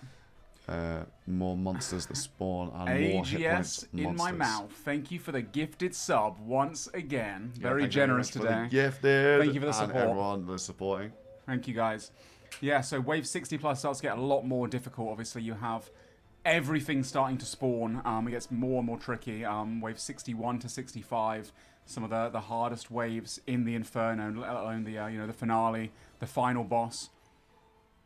More monsters that spawn and more hit points AGS in my mouth. Thank you for the gifted sub once again. Very thank you generous very much today. for the gifted. Thank you for the and support. everyone that's supporting. Thank you guys. Yeah, so wave 60 plus starts to get a lot more difficult. Obviously, you have everything starting to spawn. It gets more and more tricky. Wave 61 to 65, some of the hardest waves in the Inferno, let alone the the finale, the final boss.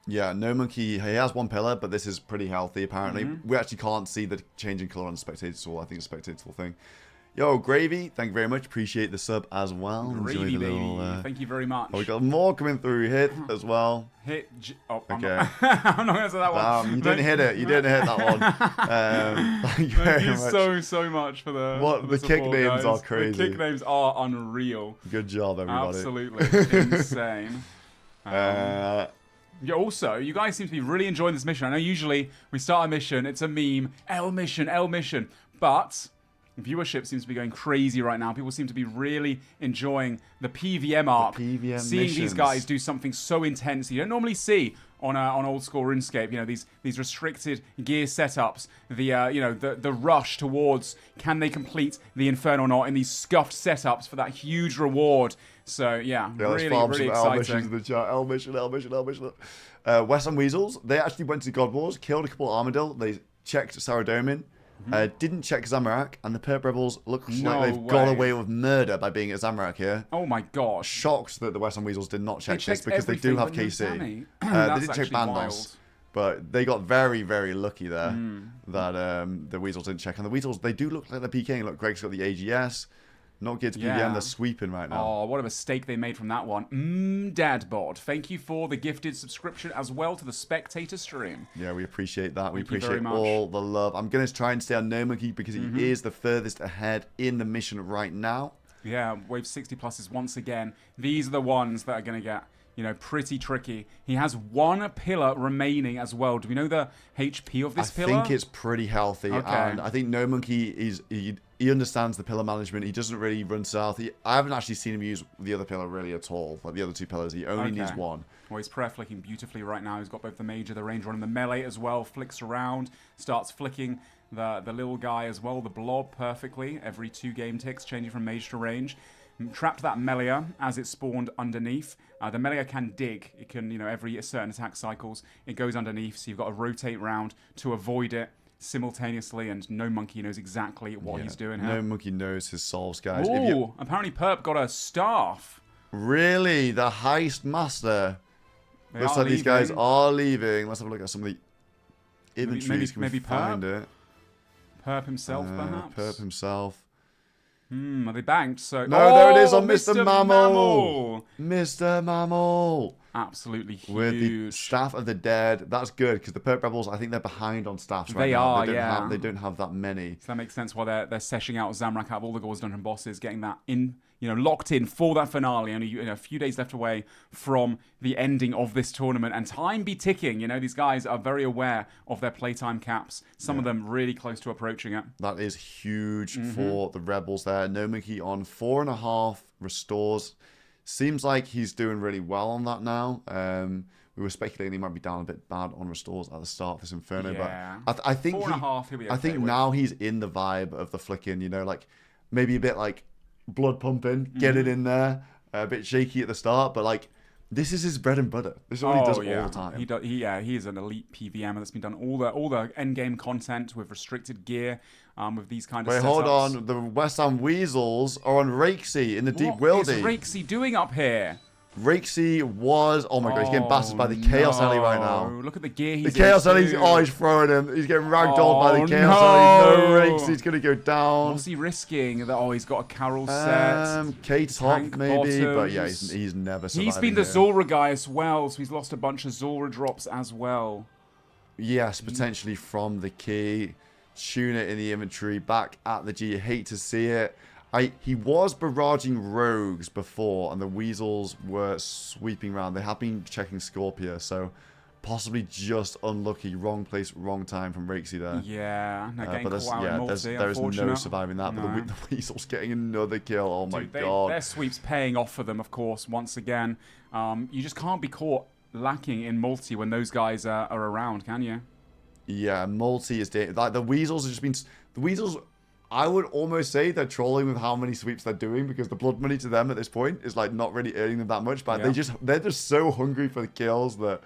Yeah, No Monkey, he has one pillar, but this is pretty healthy, apparently. We actually can't see the changing colour on the Spectator tool. I think it's a Spectator tool thing. Yo, Gravy, thank you very much. Appreciate the sub as well. Gravy, baby. Thank you very much. Oh, we got more coming through. Hit as well. Hit. Oh, okay. I'm not going to say that one. You didn't hit it. You didn't hit that one. Thank you very much. so much for the the support, kick names guys. are crazy. The kick names are unreal. Good job, everybody. Absolutely insane. Yeah, also, you guys seem to be really enjoying this mission. I know usually we start a mission, it's a meme, L mission, but viewership seems to be going crazy right now. People seem to be really enjoying the PVM arc. The PVM seeing missions. these guys do something so intense you don't normally see on Old School RuneScape. You know, these restricted gear setups, the rush towards can they complete the Inferno or not in these scuffed setups for that huge reward. So yeah, really exciting. L missions in the chat. L mission. Western Weasels, they actually went to God Wars, killed a couple of Armadillo. They checked Saradomin. Didn't check Zamorak, and the Perp Rebels look like they've got away with murder by being at Zamorak here. Oh my gosh. Shocked that the Western Weasels did not check this because they do everything have but no KC. Sammy. They That's didn't check actually Bandos, but they got very, very lucky there that the Weasels didn't check. And the Weasels, they do look like they're PKing. Look, Greg's got the AGS. Not geared to PVM, they're sweeping right now. Oh, what a mistake they made from that one. Dadbot, thank you for the gifted subscription as well to the Spectator stream. Yeah, we appreciate that. We Thank you appreciate very much. all the love. I'm going to try and stay on No Monkey because he is the furthest ahead in the mission right now. Yeah, wave 60 pluses once again. These are the ones that are going to get, pretty tricky. He has one pillar remaining as well. Do we know the HP of this pillar? I think it's pretty healthy. Okay. And I think No Monkey he understands the pillar management. He doesn't really run south. I haven't actually seen him use the other pillar really at all. Like the other two pillars, he only needs one. Well, he's prayer flicking beautifully right now. He's got both the Major, the Ranger, and the Melee as well. Flicks around, starts flicking the little guy as well, the Blob, perfectly. Every 2 game ticks, changing from Mage to Range. Trapped that Melee as it spawned underneath. The Melee can dig. It can, every certain attack cycles, it goes underneath, so you've got to rotate round to avoid it simultaneously, and No Monkey knows exactly what he's doing here. No Monkey knows his solves, guys. Ooh, apparently Perp got a staff. Really? The Heist Master? Looks like these guys are leaving. Let's have a look at some of the inventories. Maybe Can we find Perp? it? Perp himself, perhaps? Perp himself. Are they banked? So No, there it is on Mr. Mammal. Mr. Mammal. Absolutely huge. With the Staff of the Dead. That's good, because the Perp Rebels, I think they're behind on staffs right They now. are, They don't have that many. So that makes sense why they're seshing out Zamorak out of all the Gauls Dungeon bosses, getting that in, locked in for that finale. Only a few days left away from the ending of this tournament, and time be ticking. These guys are very aware of their playtime caps. Some of them really close to approaching it. That is huge for the Rebels there. No Monkey on 4.5 restores. Seems like he's doing really well on that now. We were speculating he might be down a bit bad on restores at the start of this Inferno, but I think 4.5 he'll be okay I think with. now he's in the vibe of the flicking, like maybe a bit like blood pumping, get it in there, a bit shaky at the start, but like this is his bread and butter. This is what he does all the time. He is an elite PVM that's been done all the end game content with restricted gear, with these kind of Wait, setups. hold on. The West Ham Weasels are on Rakesy in the deep wildy. What is Rakesy doing up here? Rixie was... Oh my god, he's getting bastard by the Chaos Ellie right now. Look at the gear he's The Chaos Ellie's... Oh, he's throwing him. He's getting ragdolled by the Chaos Ellie. No Rixie's going to go down. What's he risking? Oh, he's got a Carol set. K-Top maybe, bottoms. but yeah, he's never surviving. He's been the Zora guy as well, so he's lost a bunch of Zora drops as well. Yes, potentially from the key. Tune it in the inventory, back at the G. You hate to see it. He was barraging rogues before, and the Weasels were sweeping around. They have been checking Scorpia, so possibly just unlucky. Wrong place, wrong time from Rixie there. Yeah, but there's no surviving that. No. But the Weasels getting another kill. Oh my Dude, god. Their sweep's paying off for them, of course, once again. You just can't be caught lacking in multi when those guys are around, can you? Yeah, multi is like the Weasels have just been... The Weasels... I would almost say they're trolling with how many sweeps they're doing, because the blood money to them at this point is like not really earning them that much, but they're just so hungry for the kills that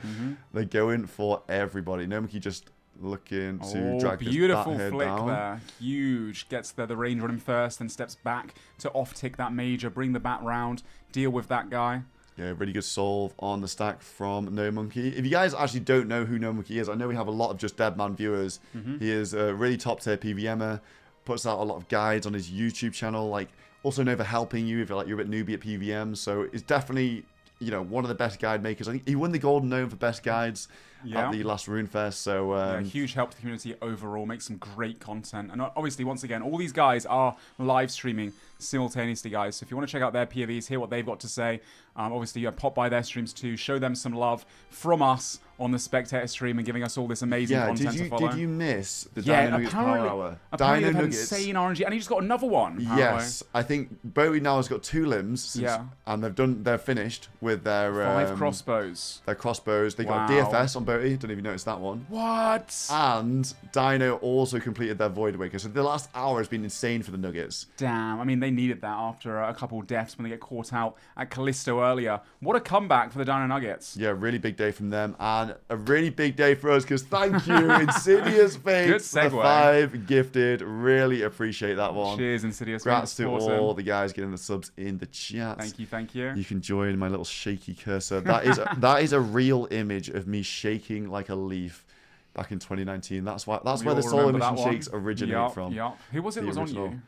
they're going for everybody. Nomoki just looking to drag this beautiful bat flick down. there. Huge. Gets there, the range on him first, then steps back to off-tick that major, bring the bat round, deal with that guy. Yeah, really good solve on the stack from No Monkey. If you guys actually don't know who No Monkey is, I know we have a lot of just Deadman viewers. He is a really top-tier PVMer. Puts out a lot of guides on his YouTube channel, like also known for helping you if you're a bit newbie at PVM. So it's definitely, you know, one of the best guide makers. I think he won the Golden Gnome for best guides at the last RuneFest. So huge help to the community overall. Makes some great content, and obviously, once again, all these guys are live streaming simultaneously, guys. So if you want to check out their POVs, hear what they've got to say, obviously, pop by their streams too. Show them some love from us on the Spectator stream and giving us all this amazing content to follow. Did you miss the Dino Nuggets Power Hour? Apparently Dino they've Nuggets. insane RNG, and he just got another one. Apparently. Yes, I think Bowie now has got 2 limbs. And they're finished with their 5 crossbows. Their crossbows. They got DFS on Bowie. Don't even notice that one. What? And Dino also completed their Void Waker. So the last hour has been insane for the Nuggets. Damn, I mean, they needed that after a couple deaths when they get caught out at Callisto earlier. What a comeback for the Dino Nuggets. Yeah, really big day from them, and a really big day for us, because thank you, Insidious Fate, for the 5 gifted. Really appreciate that one. Cheers, Insidious Fate. Congrats to all the guys getting the subs in the chat. Thank you, thank you. You can join my little shaky cursor. That is a real image of me shaking like a leaf back in 2019. That's where the SoloMission shakes originate from. Who was it that was on you?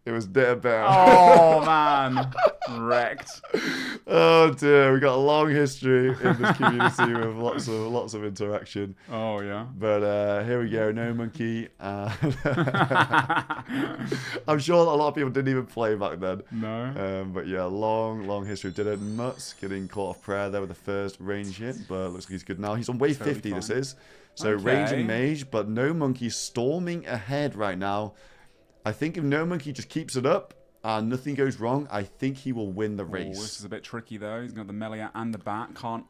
It was Deadman. Oh, man. Wrecked. Oh, dear. We got a long history in this community with lots of interaction. Oh, yeah. But here we go. No Monkey. I'm sure a lot of people didn't even play back then. No. But yeah, long history. Did Mutz getting caught off prayer there with the first range hit, but looks like he's good now. He's on wave 50, this is. So range and mage, but No Monkey storming ahead right now. I think if No Monkey just keeps it up and nothing goes wrong, I think he will win the race. This is a bit tricky, though. He's got the melee and the bat. Can't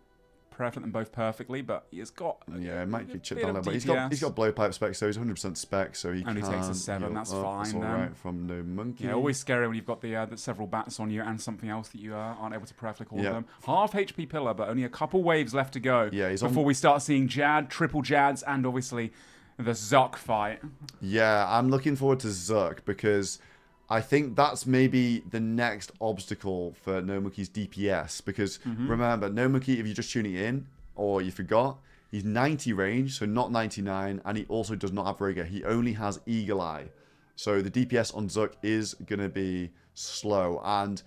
perfect them both perfectly, but he has got... Yeah, it might get chipped down there, but he's got blowpipe spec, so he's 100% spec, so he only takes a 7, that's fine. That's all right from No Monkey. Yeah, always scary when you've got the several bats on you and something else that you aren't able to perfectly call them. Half HP pillar, but only a couple waves left to go before we start seeing Jad, triple Jads, and obviously... the Zuck fight. Yeah, I'm looking forward to Zuck, because I think that's maybe the next obstacle for No Monkey's DPS. Because remember, No Monkey, if you're just tuning in or you forgot, he's 90 range, so not 99, and he also does not have Rigor. He only has Eagle Eye. So the DPS on Zuck is going to be slow, and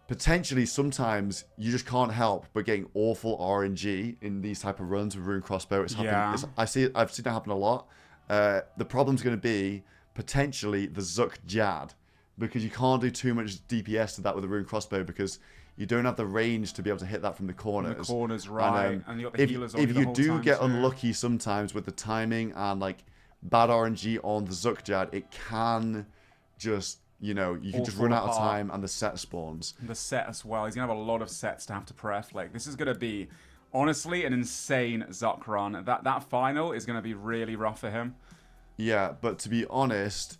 potentially sometimes you just can't help but getting awful RNG in these type of runs with Rune Crossbow. It's happened. I've seen it happen a lot. The problem's going to be potentially the Zuck Jad, because you can't do too much DPS to that with the Rune Crossbow, because you don't have the range to be able to hit that from the corners. From the corners, right. And you got the healers on if you the you whole do time get too. unlucky sometimes with the timing and like bad RNG on the Zuck Jad, it can just... You know, you can just run out of time and the set spawns. The set as well. He's going to have a lot of sets to have to pref. Like, this is going to be, honestly, an insane Zuck run. That final is going to be really rough for him. Yeah, but to be honest,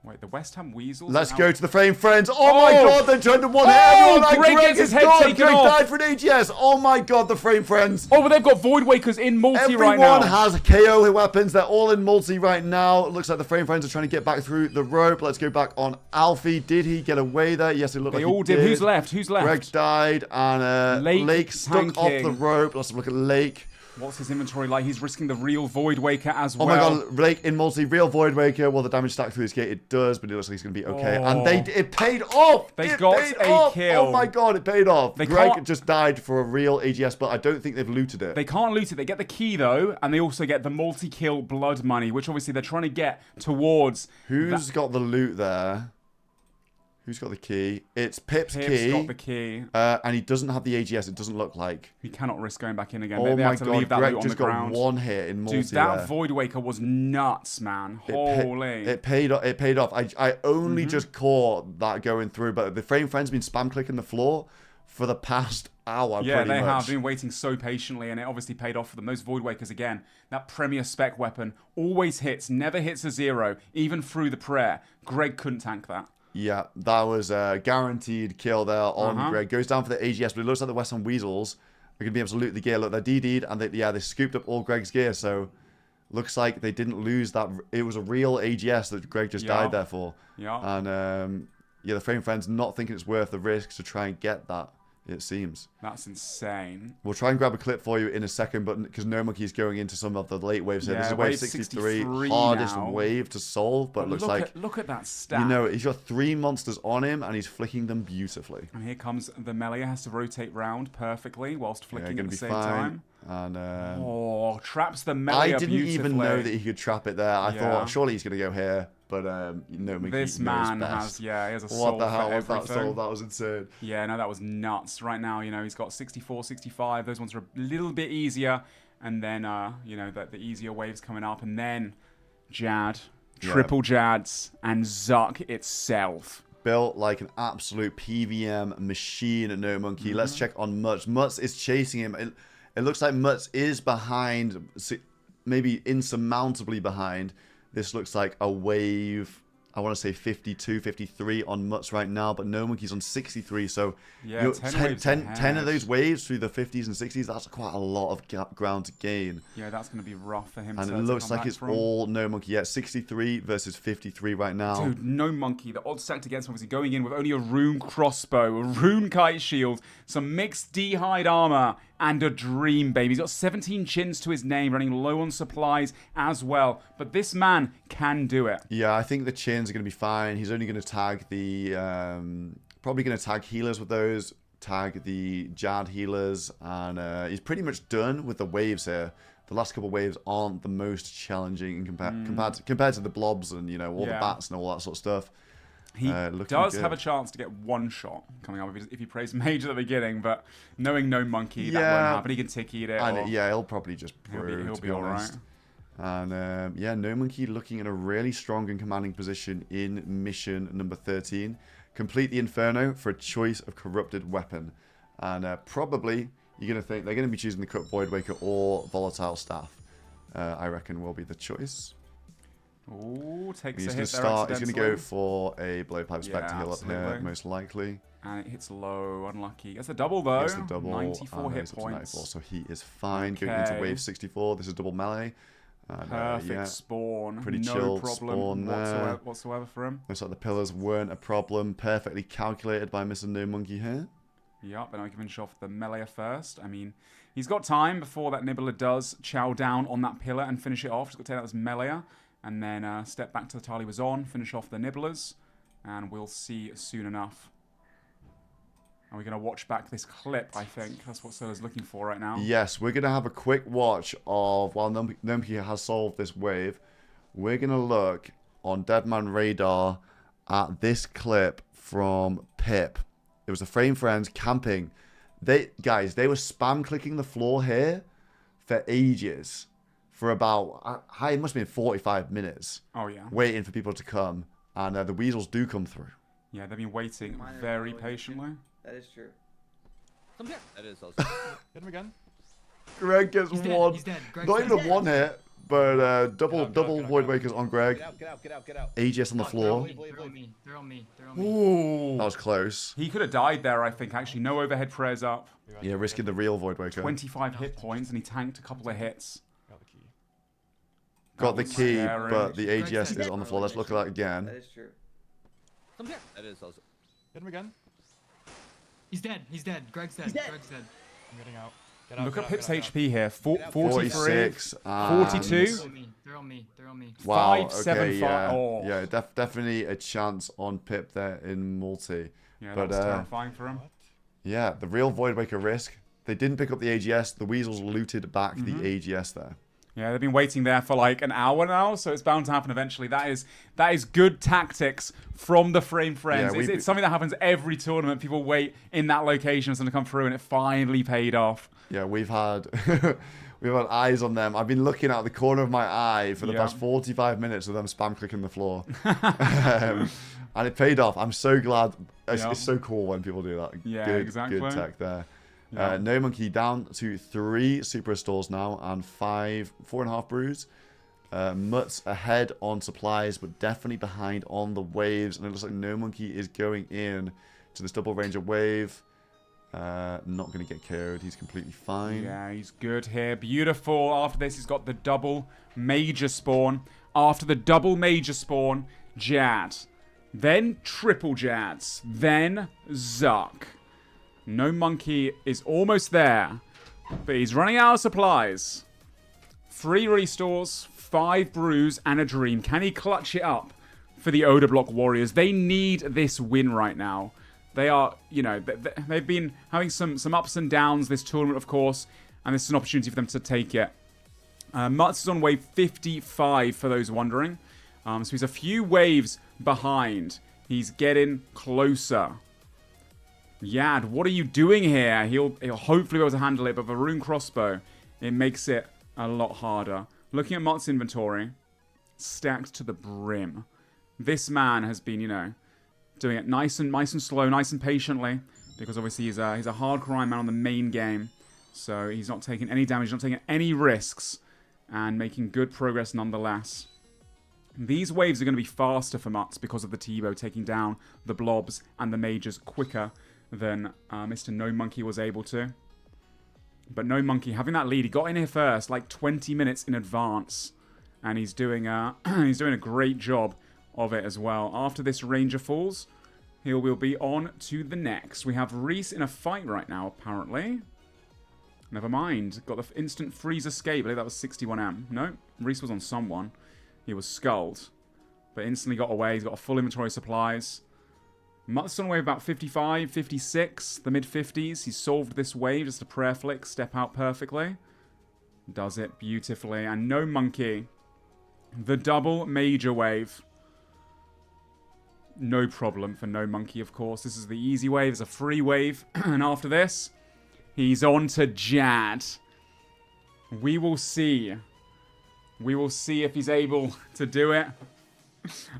Wait, the West Ham Weasels. Let's go to the frame, friends. Oh my God, they turned to one hit. Everyone, like Greg gets his head taken Greg off. died for an AGS. Oh my God, the frame, friends. Oh, but they've got Void Wakers in multi right now. Everyone has KO weapons. They're all in multi right now. It looks like the frame friends are trying to get back through the rope. Let's go back on Alfie. Did he get away there? Yes, it looked like he all did. Who's left? Who's left? Greg died, and Lake stuck off the rope. Let's look at Lake. What's his inventory like? He's risking the real Void Waker as well. Oh my God, Lake in multi, real Void Waker. Well, the damage stack through his gate, it does, but it looks like he's going to be okay. And it paid off. They got a kill. Oh my God, it paid off. Greg just died for a real AGS, but I don't think they've looted it. They can't loot it. They get the key, though, and they also get the multi-kill blood money, which obviously they're trying to get towards. Who's got the loot there? Who's got the key? It's Pip's key. Pip's got the key. And he doesn't have the AGS, it doesn't look like. He cannot risk going back in again. Oh they my have to God, leave that Greg loot on just the ground. got one hit in multi. Dude, that there. Void Waker was nuts, man. Holy. It paid off. I only just caught that going through, but the frame friend's been spam clicking the floor for the past hour. Yeah, they have been waiting so patiently, and it obviously paid off for them. Those Void Wakers, again, that Premier Spec weapon always hits, never hits a 0, even through the prayer. Greg couldn't tank that. Yeah, that was a guaranteed kill there on Greg. Goes down for the AGS, but it looks like the West Ham Weasels are going to be able to loot the gear. Look, they're DD'd, and they scooped up all Greg's gear, so looks like they didn't lose that. It was a real AGS that Greg just died there for. Yeah. And, the frame friend's not thinking it's worth the risk to try and get that, it seems. That's insane. We'll try and grab a clip for you in a second, but because No Monkey's going into some of the late waves here. Yeah, this is wave 63 hardest now. wave to solve, but it looks like... Look at that stat. You know, he's got 3 monsters on him, and he's flicking them beautifully. And here comes the melee. Has to rotate round perfectly whilst flicking at the same fine. time. And traps the melee I didn't even know that he could trap it there. I thought, surely he's going to go here. But, No Monkey this man has, he has a soul. What the hell was that soul? That was insane. Yeah, no, that was nuts. Right now, he's got 64, 65. Those ones are a little bit easier. And then, the easier waves coming up. And then Jad, triple Jads, and Zuck itself. Built like an absolute PVM machine at No Monkey. Let's check on Mutz. Mutz is chasing him. It looks like Mutz is behind, maybe insurmountably behind. This looks like a wave, I want to say 52, 53 on Mutz right now, but No Monkey's on 63, so 10 of those waves through the 50s and 60s, that's quite a lot of ground to gain. Yeah, that's going to be rough for him. And it looks like it's all No Monkey. Yeah, 63 versus 53 right now. Dude, No Monkey, the odds stacked against him, obviously going in with only a rune crossbow, a rune kite shield, some mixed D-hide armor, and a dream baby. He's got 17 chins to his name, running low on supplies as well. But this man can do it. Yeah, I think the chins are going to be fine. He's only going to tag the... probably going to tag healers with those. Tag the Jad healers. And he's pretty much done with the waves here. The last couple of waves aren't the most challenging compared to the blobs and, all the bats and all that sort of stuff. He does have a chance to get one shot coming up if he plays mage at the beginning, but knowing No Monkey, that won't happen. He can ticky it. He'll probably just he'll be all right. And No Monkey looking in a really strong and commanding position in mission number 13. Complete the Inferno for a choice of corrupted weapon, and probably you're gonna think they're gonna be choosing the Cut Void Waker or Volatile Staff. I reckon will be the choice. Ooh, takes he's a gonna hit there. He's going to go for a Blowpipe Spec to heal up here, most likely. And it hits low, unlucky. Gets the double though. Gets the double. 94 hit points. 94, so he is fine. Going into wave 64. This is double melee. And, perfect spawn. Pretty no chilled problem spawn there. whatsoever for him. Looks like the pillars weren't a problem. Perfectly calculated by Mr. No Monkey here. Yep, and I can finish off the melee first. I mean, he's got time before that Nibbler does chow down on that pillar and finish it off. He's got to take out this melee. And then step back to the tile he was on, finish off the Nibblers, and we'll see soon enough. Are we going to watch back this clip, I think? That's what Solo's looking for right now. Yes, we're going to have a quick watch of, while Numpy has solved this wave, we're going to look on Deadman Radar at this clip from Pip. It was the Frame Friends camping. Guys, they were spam clicking the floor here for ages. For about, it must have been 45 minutes. Oh, yeah. Waiting for people to come. And the Weasels do come through. Yeah, they've been waiting very patiently. That is true. That is also Hit him again. Greg gets one. He's dead. Not even a one hit. But double Void Wakers on Greg. Get out. AGS on the floor. They're on me. Ooh. That was close. He could have died there, I think. Actually, no overhead prayers up. Yeah, risking the real Void Waker. 25 hit points, and he tanked a couple of hits. Got the key, scary. but the AGS is on the floor. Let's look at that again. That is true. That is also. Hit him again. He's dead. Greg's dead. Greg's dead. I'm getting out. Look at Pip's HP here. 43, 46, 42. They're on me. Wow, 5, 7, 5. yeah. Oh. Yeah, definitely a chance on Pip there in multi. Yeah, but, that's terrifying for him. Yeah, the real Void Waker risk. They didn't pick up the AGS. The Weasels looted back the AGS there. Yeah, they've been waiting there for like an hour now, so it's bound to happen eventually. That is good tactics from the Frame Friends. Yeah, it's something that happens every tournament. People wait in that location for someone to come through, and it finally paid off. Yeah, we've had eyes on them. I've been looking out the corner of my eye for the past 45 minutes of them spam clicking the floor. And it paid off. I'm so glad. It's so cool when people do that. Yeah, good, exactly. Good tech there. Yeah. No Monkey down to 3 Super Restores now and 4.5 brews. Mutts ahead on supplies, but definitely behind on the waves. And it looks like No Monkey is going in to this double ranger wave. Not going to get KO'd. He's completely fine. Yeah, he's good here. Beautiful. After this, he's got the double major spawn. After the double major spawn, Jad. Then triple Jads. Then Zuck. No Monkey is almost there, but he's running out of supplies. 3 restores, 5 brews, and a dream. Can he clutch it up for the Odor Block Warriors? They need this win right now. They are, you know, they've been having some ups and downs this tournament, of course, and this is an opportunity for them to take it. Mutz is on wave 55, for those wondering. So he's a few waves behind. He's getting closer. Yad, what are you doing here? He'll hopefully be able to handle it, but with a rune crossbow, it makes it a lot harder. Looking at Mott's inventory, stacked to the brim. This man has been, you know, doing it nice and slow, nice and patiently, because obviously he's a hardcore man on the main game, so he's not taking any damage, not taking any risks, and making good progress nonetheless. These waves are going to be faster for Mutz because of the T-Bow taking down the blobs and the majors quicker than Mr. No Monkey was able to. But No Monkey having that lead, he got in here first, like 20 minutes in advance, and he's doing a great job of it as well. After this Ranger falls, he will be on to the next. We have Reese in a fight right now, apparently. Never mind. Got the instant freeze escape. I believe that was 61M. No, Reese was on someone. He was sculled, but instantly got away. He's got a full inventory of supplies. Mutz on wave about 55, 56, the mid-50s. He's solved this wave, just a prayer flick, step out perfectly. Does it beautifully. And No Monkey, the double major wave. No problem for No Monkey, of course. This is the easy wave. It's a free wave. And after this, he's on to Jad. We will see. We will see if he's able to do it.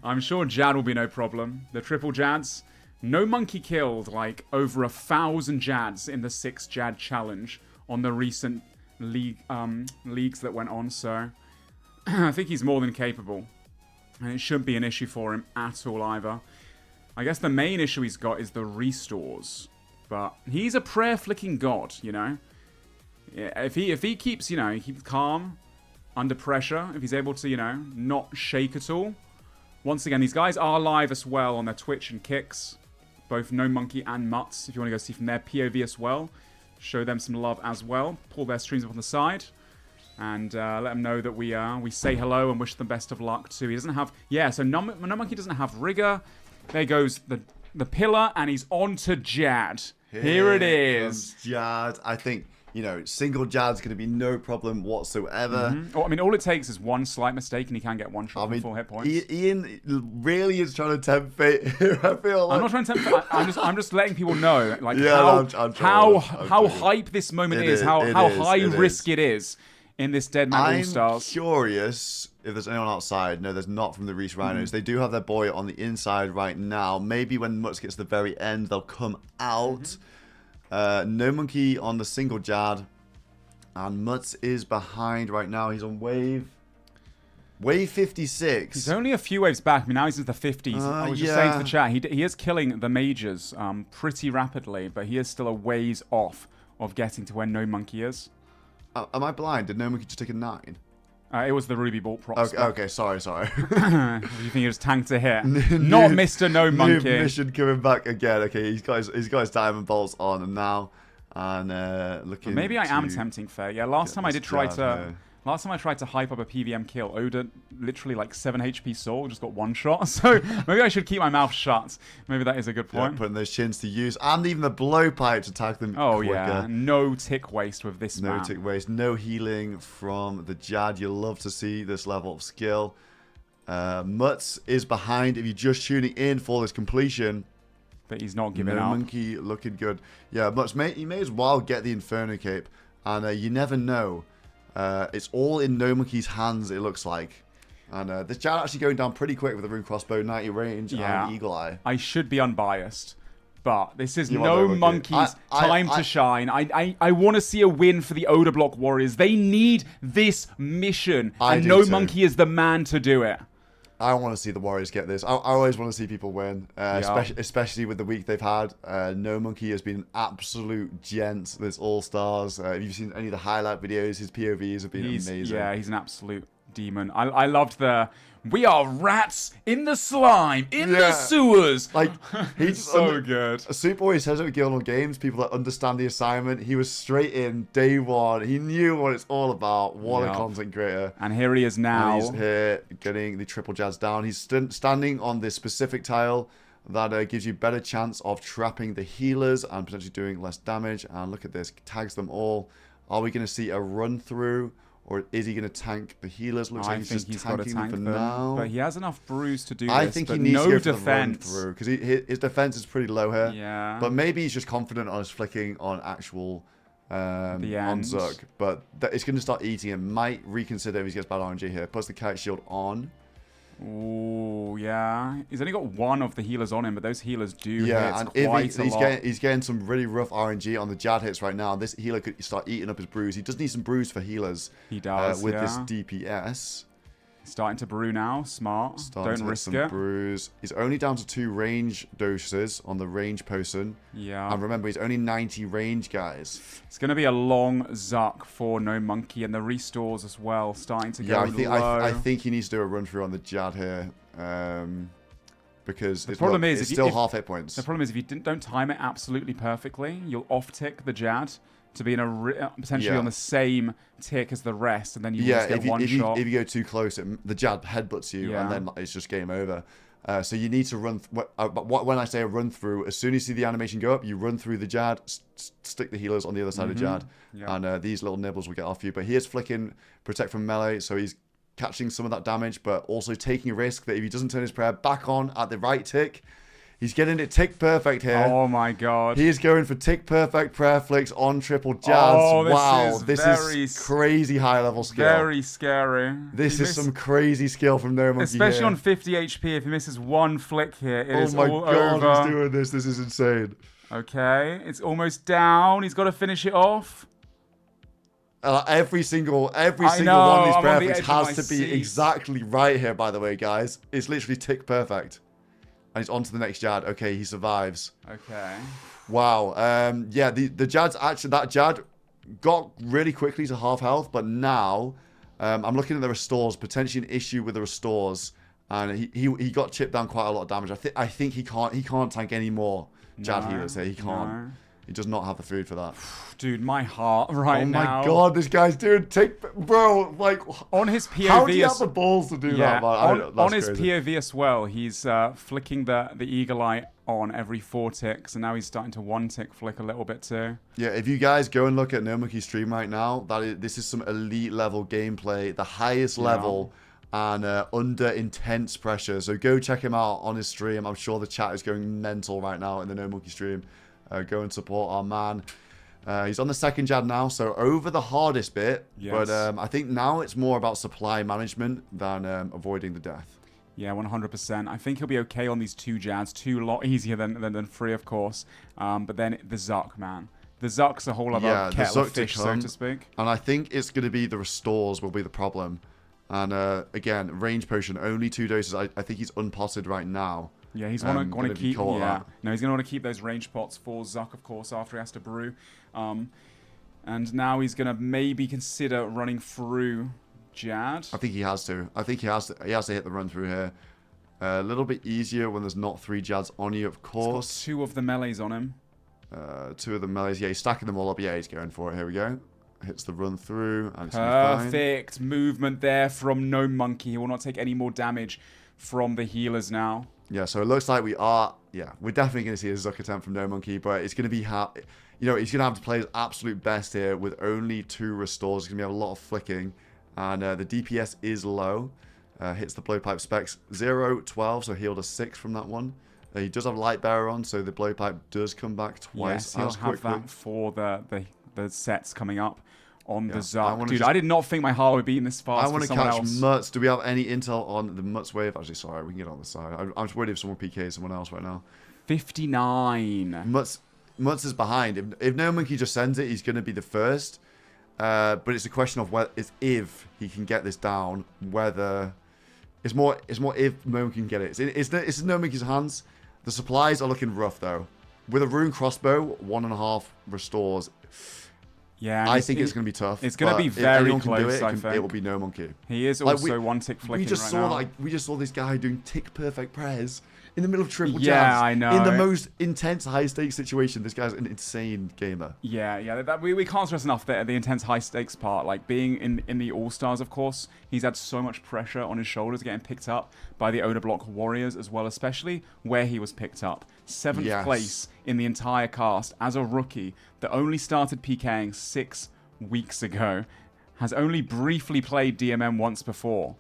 I'm sure Jad will be no problem. The triple Jads. No Monkey killed like over 1,000 Jads in the 6 Jad challenge on the recent leagues that went on. So I think he's more than capable. And it shouldn't be an issue for him at all either. I guess the main issue he's got is the restores. But he's a prayer flicking god, you know. If he keeps, you know, he keeps calm under pressure, if he's able to, you know, not shake at all. Once again, these guys are live as well on their Twitch and Kicks. Both No Monkey and Mutz, if you want to go see from their POV as well. Show them some love as well. Pull their streams up on the side. And let them know that we say hello and wish them best of luck too. He doesn't have... Yeah, so No Monkey doesn't have Rigger. There goes the pillar, and he's on to Jad. Here it is. Jad. I think, you know, single Jad's going to be no problem whatsoever. Oh, I mean, all it takes is one slight mistake, and he can get one shot for full hit points. Ian really is trying to tempt fate. I feel like... I'm not trying to tempt fate. I'm just letting people know, like, yeah, how hype this moment is, how high risk it is in this Deadman All Stars. I'm curious if there's anyone outside. No, there's not from the Reese Rhinos. They do have their boy on the inside right now. Maybe when Mutz gets to the very end, they'll come out. No Monkey on the single Jad. And Mutz is behind right now. He's on wave Wave 56. He's only a few waves back. I mean, now he's in the 50s. I was just saying to the chat, he is killing the majors pretty rapidly, but he is still a ways off of getting to where No Monkey is. Am I blind? Did No Monkey just take a 9? It was the Ruby Ball props. Okay, sorry. You think he was tanked a hit? Not Mr. No Monkey. New mission coming back again. Okay, he's got his diamond bolts on and now, and looking. Maybe I am tempting fair. Yeah, last time I tried to hype up a PVM kill, Oda literally like 7 HP soul, just got one shot. So maybe I should keep my mouth shut. Maybe that is a good point. Yeah, putting those chins to use, and even the blowpipe to attack them quicker. Yeah, no tick waste with this man. No tick waste, no healing from the Jad. You'll love to see this level of skill. Mutz is behind if you're just tuning in for this completion. But he's not giving up. No Monkey looking good. Yeah, Mutz, you may as well get the Inferno Cape, and you never know. It's all in No Monkey's hands, it looks like. And this Jad actually going down pretty quick with the Rune Crossbow, 90 range, and Eagle Eye. I should be unbiased, but this is No Monkey's time to shine. I want to see a win for the Oda Block Warriors. They need this mission, and No Monkey is the man to do it. I want to see the Warriors get this. I always want to see people win, especially with the week they've had. No Monkey has been an absolute gent this All Stars. If you've seen any of the highlight videos, his POVs have been amazing. Yeah, he's an absolute demon. I loved the "we are rats in the slime, in the sewers." Like, he's so good. Superboy says it with Guildhall Games, people that understand the assignment. He was straight in day one. He knew what it's all about. What a content creator. And here he is now. And he's here getting the triple Jads down. He's standing on this specific tile that gives you better chance of trapping the healers and potentially doing less damage. And look at this. Tags them all. Are we going to see a run through? Or is he going to tank the healers? Looks like he's just tanking them for now. But he has enough brews to do this. I think he needs to go for the run through, because his defense is pretty low here. Yeah. But maybe he's just confident on his flicking on actual on Zuck. But it's going to start eating him. Might reconsider if he gets bad RNG here. Puts the kite shield on. Ooh, yeah. He's only got one of the healers on him, but those healers do hit and quite a lot. He's getting some really rough RNG on the Jad hits right now. This healer could start eating up his brews. He does need some brews for healers. He does, with this DPS. Starting to brew now. Smart. Don't risk it. Brews. He's only down to 2 range doses on the range potion. Yeah. And remember, he's only 90 range, guys. It's going to be a long Zuck for No Monkey, and the restores as well starting to go low. I think he needs to do a run through on the Jad here. Because the problem is, it's still half hit points. The problem is, if you don't time it absolutely perfectly, you'll off-tick the Jad to be in potentially on the same tick as the rest, and then you just get one shot. If you go too close, the Jad headbutts you, and then it's just game over. So you need to run. When I say a run through, as soon as you see the animation go up, you run through the Jad, stick the healers on the other side of Jad, and these little nibbles will get off you. But he is flicking protect from melee, so he's catching some of that damage, but also taking a risk that if he doesn't turn his prayer back on at the right tick, he's getting it tick perfect here. Oh my god. He is going for tick perfect prayer flicks on triple Jads. Oh, this is crazy high level skill. Very scary. This is some crazy skill from No Monkey. Especially on 50 HP, if he misses one flick here, it is all over. Oh my god, he's doing this. This is insane. Okay, it's almost down. He's got to finish it off. Every single one of these prayer flicks has to be exactly right here, by the way, guys. It's literally tick perfect. And he's on to the next Jad. Okay, he survives. Okay. Wow. Yeah, the Jad's actually... That Jad got really quickly to half health, but now I'm looking at the restores. Potentially an issue with the restores. And he got chipped down quite a lot of damage. I think he can't tank any more Jad healers here. He can't. No. He does not have the food for that. Dude, my heart now. Oh my god, this guy's doing bro, like on his POV. How do you have the balls to do that, man? On his POV as well, he's flicking the eagle eye on every 4 ticks, and now he's starting to 1 tick flick a little bit too. Yeah, if you guys go and look at No Monkey's stream right now, this is some elite level gameplay, the highest level. And under intense pressure. So go check him out on his stream. I'm sure the chat is going mental right now in the No Monkey stream. Go and support our man. He's on the 2nd Jad now, so over the hardest bit. Yes. But I think now it's more about supply management than avoiding the death. Yeah, 100%. I think he'll be okay on these 2 Jads. 2 a lot easier than 3, of course. But then the Zuck, man. The Zuck's a whole other kettle of fish, so to speak. And I think it's going to be the restores will be the problem. And again, range potion, only 2 doses. I think he's unpotted right now. Yeah, he's want to keep. Yeah, no, he's gonna want to keep those range pots for Zuck, of course, after he has to brew. And now he's gonna maybe consider running through Jad. I think he has to. I think he has to. He has to hit the run through here. A little bit easier when there's not 3 Jads on you, of course. He's got 2 of the melees on him. 2 of the melees. Yeah, he's stacking them all up. Yeah, he's going for it. Here we go. Hits the run through. And it's perfect movement there from No Monkey. He will not take any more damage from the healers now. Yeah, so it looks like we are. Yeah, we're definitely going to see a Zuck attempt from No Monkey, but it's going to be he's going to have to play his absolute best here with only 2 restores. He's going to have a lot of flicking, and the DPS is low. Hits the blowpipe specs 0, 12, so healed a 6 from that one. He does have light bearer on, so the blowpipe does come back twice. Yes, he'll have that for the sets coming up on the Zuck. Dude, just, I did not think my heart would be in this fast. I want to catch Mutz. Do we have any intel on the Mutz wave? Actually, sorry, we can get on the side. I'm just worried if someone PKs someone else right now. 59. Mutz is behind. If No Monkey just sends it, he's going to be the first. But it's a question of if he can get this down. Whether it's more if No Monkey can get it. It's in No Monkey's hands. The supplies are looking rough though. With a rune crossbow, 1.5 restores. Yeah, I think it's going to be tough. It's going to be very close. I think it will be No Monkey. He is also one tick flicking we just right saw now. we just saw this guy doing tick perfect prayers in the middle of triple jabs. Yeah, I know. In the most intense high stakes situation. This guy's an insane gamer. Yeah. We can't stress enough the intense high stakes part. Like being in the All Stars, of course, he's had so much pressure on his shoulders getting picked up by the Oda Block Warriors as well, especially where he was picked up. 7th place in the entire cast as a rookie that only started PKing 6 weeks ago, has only briefly played DMM once before.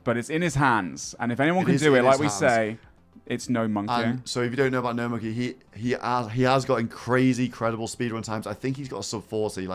But it's in his hands, and if anyone can do it, like we say, it's No Monkey. And so if you don't know about No Monkey, he has got crazy credible speedrun times. I think he's got a sub 40,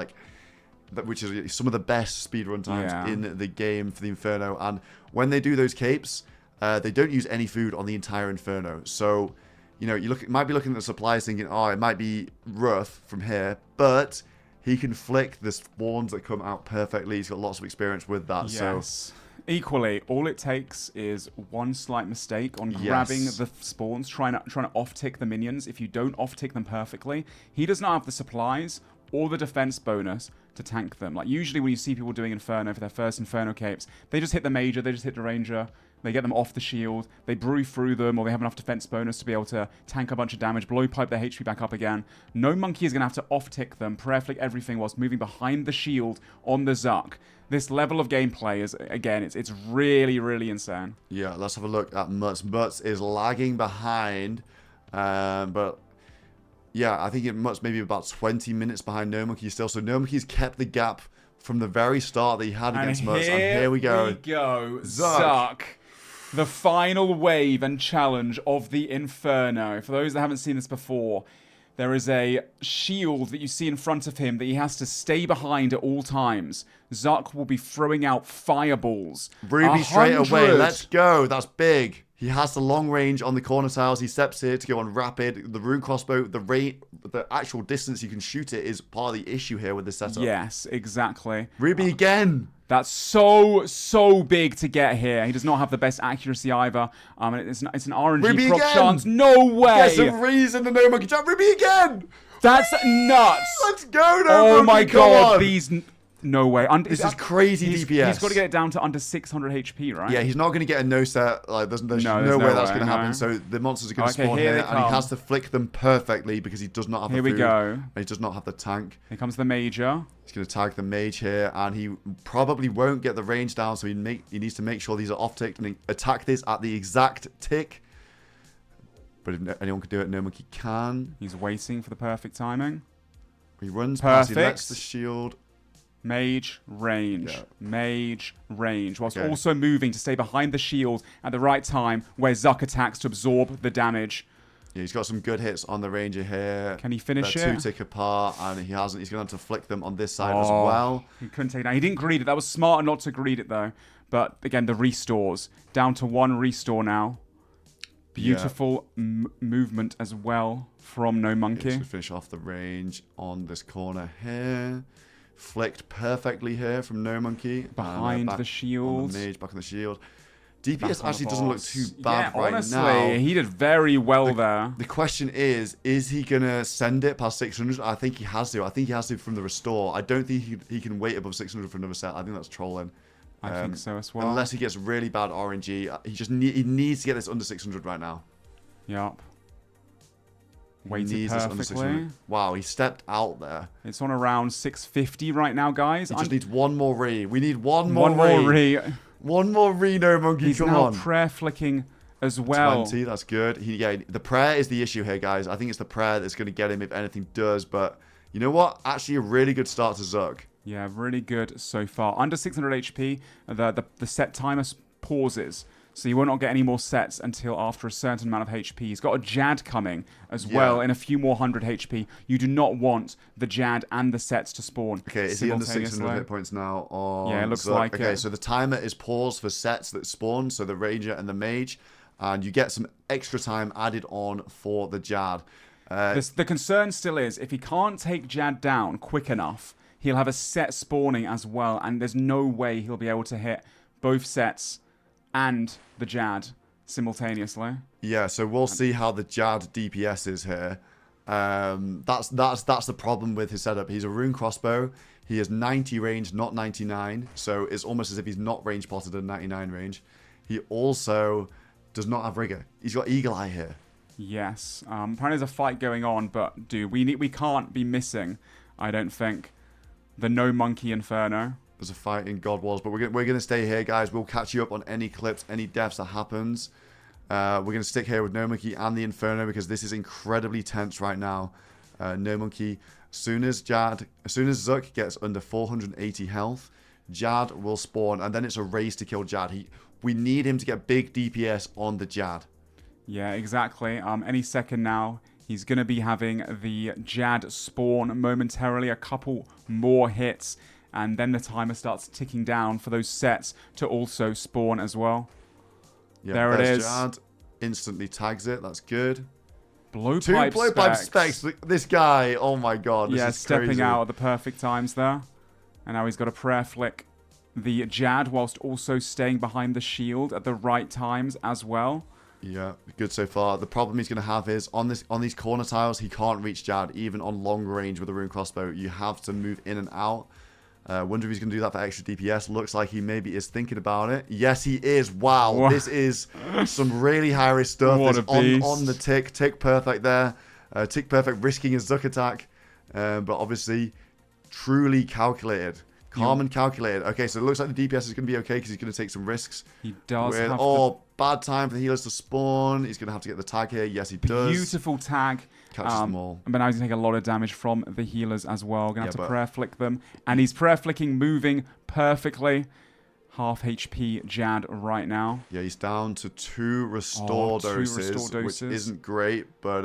which is some of the best speedrun times in the game for the Inferno. And when they do those capes, they don't use any food on the entire Inferno. So, you might be looking at the supplies thinking, oh, it might be rough from here, but he can flick the spawns that come out perfectly. He's got lots of experience with that. Yes. So. Equally, all it takes is one slight mistake on grabbing the spawns, trying to off-tick the minions. If you don't off-tick them perfectly, he does not have the supplies or the defense bonus to tank them. Like usually when you see people doing Inferno for their first Inferno capes, they just hit the Major, they just hit the Ranger, they get them off the shield, they brew through them, or they have enough defense bonus to be able to tank a bunch of damage, blow pipe their HP back up again. No Monkey is going to have to off-tick them, prayer flick everything whilst moving behind the shield on the Zuck. This level of gameplay is, again, it's really, really insane. Yeah, let's have a look at Mutz. Mutz is lagging behind, but yeah, I think Mutz maybe about 20 minutes behind No Monkey still. So No Monkey's kept the gap from the very start that he had against Mutz. And here we go. Zuck. The final wave and challenge of the Inferno. For those that haven't seen this before, there is a shield that you see in front of him that he has to stay behind at all times. Zuck will be throwing out fireballs. Ruby straight away. Let's go. That's big. He has the long range on the corner tiles. He steps here to go on rapid. The rune crossbow, the actual distance you can shoot it is part of the issue here with the setup. Yes, exactly. Ruby again. That's so big to get here. He does not have the best accuracy either. It's an RNG Ruby prop again. chance. No way. There's a reason the No Monkey jump. Ruby again. That's nuts. Let's go, No Oh Monkey. my Come god. on. These... No way. This is crazy DPS. He's got to get it down to under 600 HP, right? Yeah, he's not going to get a no set. Like, there's no way that's going to happen. So the monsters are going to spawn here, and he has to flick them perfectly because he does not have the food. Here we go. And he does not have the tank. Here comes the Major. He's going to tag the Mage here, and he probably won't get the range down, so he needs to make sure these are off-ticked and attack this at the exact tick. But if anyone can do it, No Monkey can. He's waiting for the perfect timing. He runs past, he lets the shield... Mage range. Mage range. Whilst also moving to stay behind the shield at the right time where Zuck attacks to absorb the damage. Yeah, he's got some good hits on the Ranger here. Can he finish They're it? 2 tick apart, and he hasn't. He's going to have to flick them on this side as well. He couldn't take it down. He didn't greed it. That was smart not to greed it, though. But, again, the restores. Down to 1 restore now. Beautiful movement as well from No Monkey. He's going to finish off the range on this corner here. flicked perfectly here from No Monkey. Behind the shield. The mage, back on the shield. DPS actually doesn't look too bad right honestly, now. He did very well there. The question is he going to send it past 600? I think he has to. I think he has to from the restore. I don't think he can wait above 600 for another set. I think that's trolling. I think so as well. Unless he gets really bad RNG. He needs to get this under 600 right now. Yup. Waited perfectly. Wow, he stepped out there. It's on around 650 right now, guys. He just needs one more re. We need one more re. One more re, No Monkey. He's come now on. prayer flicking as well. 20, that's good. The prayer is the issue here, guys. I think it's the prayer that's going to get him if anything does. But you know what? Actually, a really good start to Zuck. Yeah, really good so far. Under 600 HP, the set timer pauses. So you will not get any more sets until after a certain amount of HP. He's got a Jad coming as well in a few more 100 HP. You do not want the Jad and the sets to spawn. Okay, is he under 600 hit points now? Yeah, it looks Zuck? like okay, it. so the timer is paused for sets that spawn, so the Ranger and the Mage, and you get some extra time added on for the Jad. The concern still is, if he can't take Jad down quick enough, he'll have a set spawning as well, and there's no way he'll be able to hit both sets and the Jad simultaneously. Yeah, so we'll see how the Jad DPS is here. That's the problem with his setup. He's a rune crossbow. He has 90 range, not 99. So it's almost as if he's not range plotted at 99 range. He also does not have rigor. He's got eagle eye here. Yes. Apparently there's a fight going on, but dude, we can't be missing, I don't think, the No Monkey Inferno. There's a fight in God Wars, but we're going to stay here, guys. We'll catch you up on any clips, any deaths that happens. We're going to stick here with No Monkey and the Inferno because this is incredibly tense right now. No Monkey, as soon as Zuck gets under 480 health, Jad will spawn, and then it's a race to kill Jad. We need him to get big DPS on the Jad. Yeah, exactly. Any second now, he's going to be having the Jad spawn momentarily, a couple more hits. And then the timer starts ticking down for those sets to also spawn as well. Yeah, there it is. Jad instantly tags it. That's good. Blowpipe specs. This guy, oh my god. This is stepping crazy. out at the perfect times there. And now he's got a prayer flick the Jad whilst also staying behind the shield at the right times as well. Yeah, good so far. The problem he's going to have is on these corner tiles, he can't reach Jad even on long range with a rune crossbow. You have to move in and out. Wonder if he's going to do that for extra DPS. Looks like he maybe is thinking about it. Yes, he is. Wow, this is some really high risk stuff. What a beast. On the tick. Tick perfect there. Tick perfect risking his Zuck attack. But obviously, truly calculated. Calm and calculated. Okay, so it looks like the DPS is going to be okay because he's going to take some risks. He does have bad time for the healers to spawn. He's going to have to get the tag here. Yes, he does. Beautiful tag. Catches them all. But now he's going to take a lot of damage from the healers as well. Going to have to prayer flick them. And he's prayer flicking, moving perfectly. Half HP Jad right now. Yeah, he's down to 2 restore doses, which isn't great. But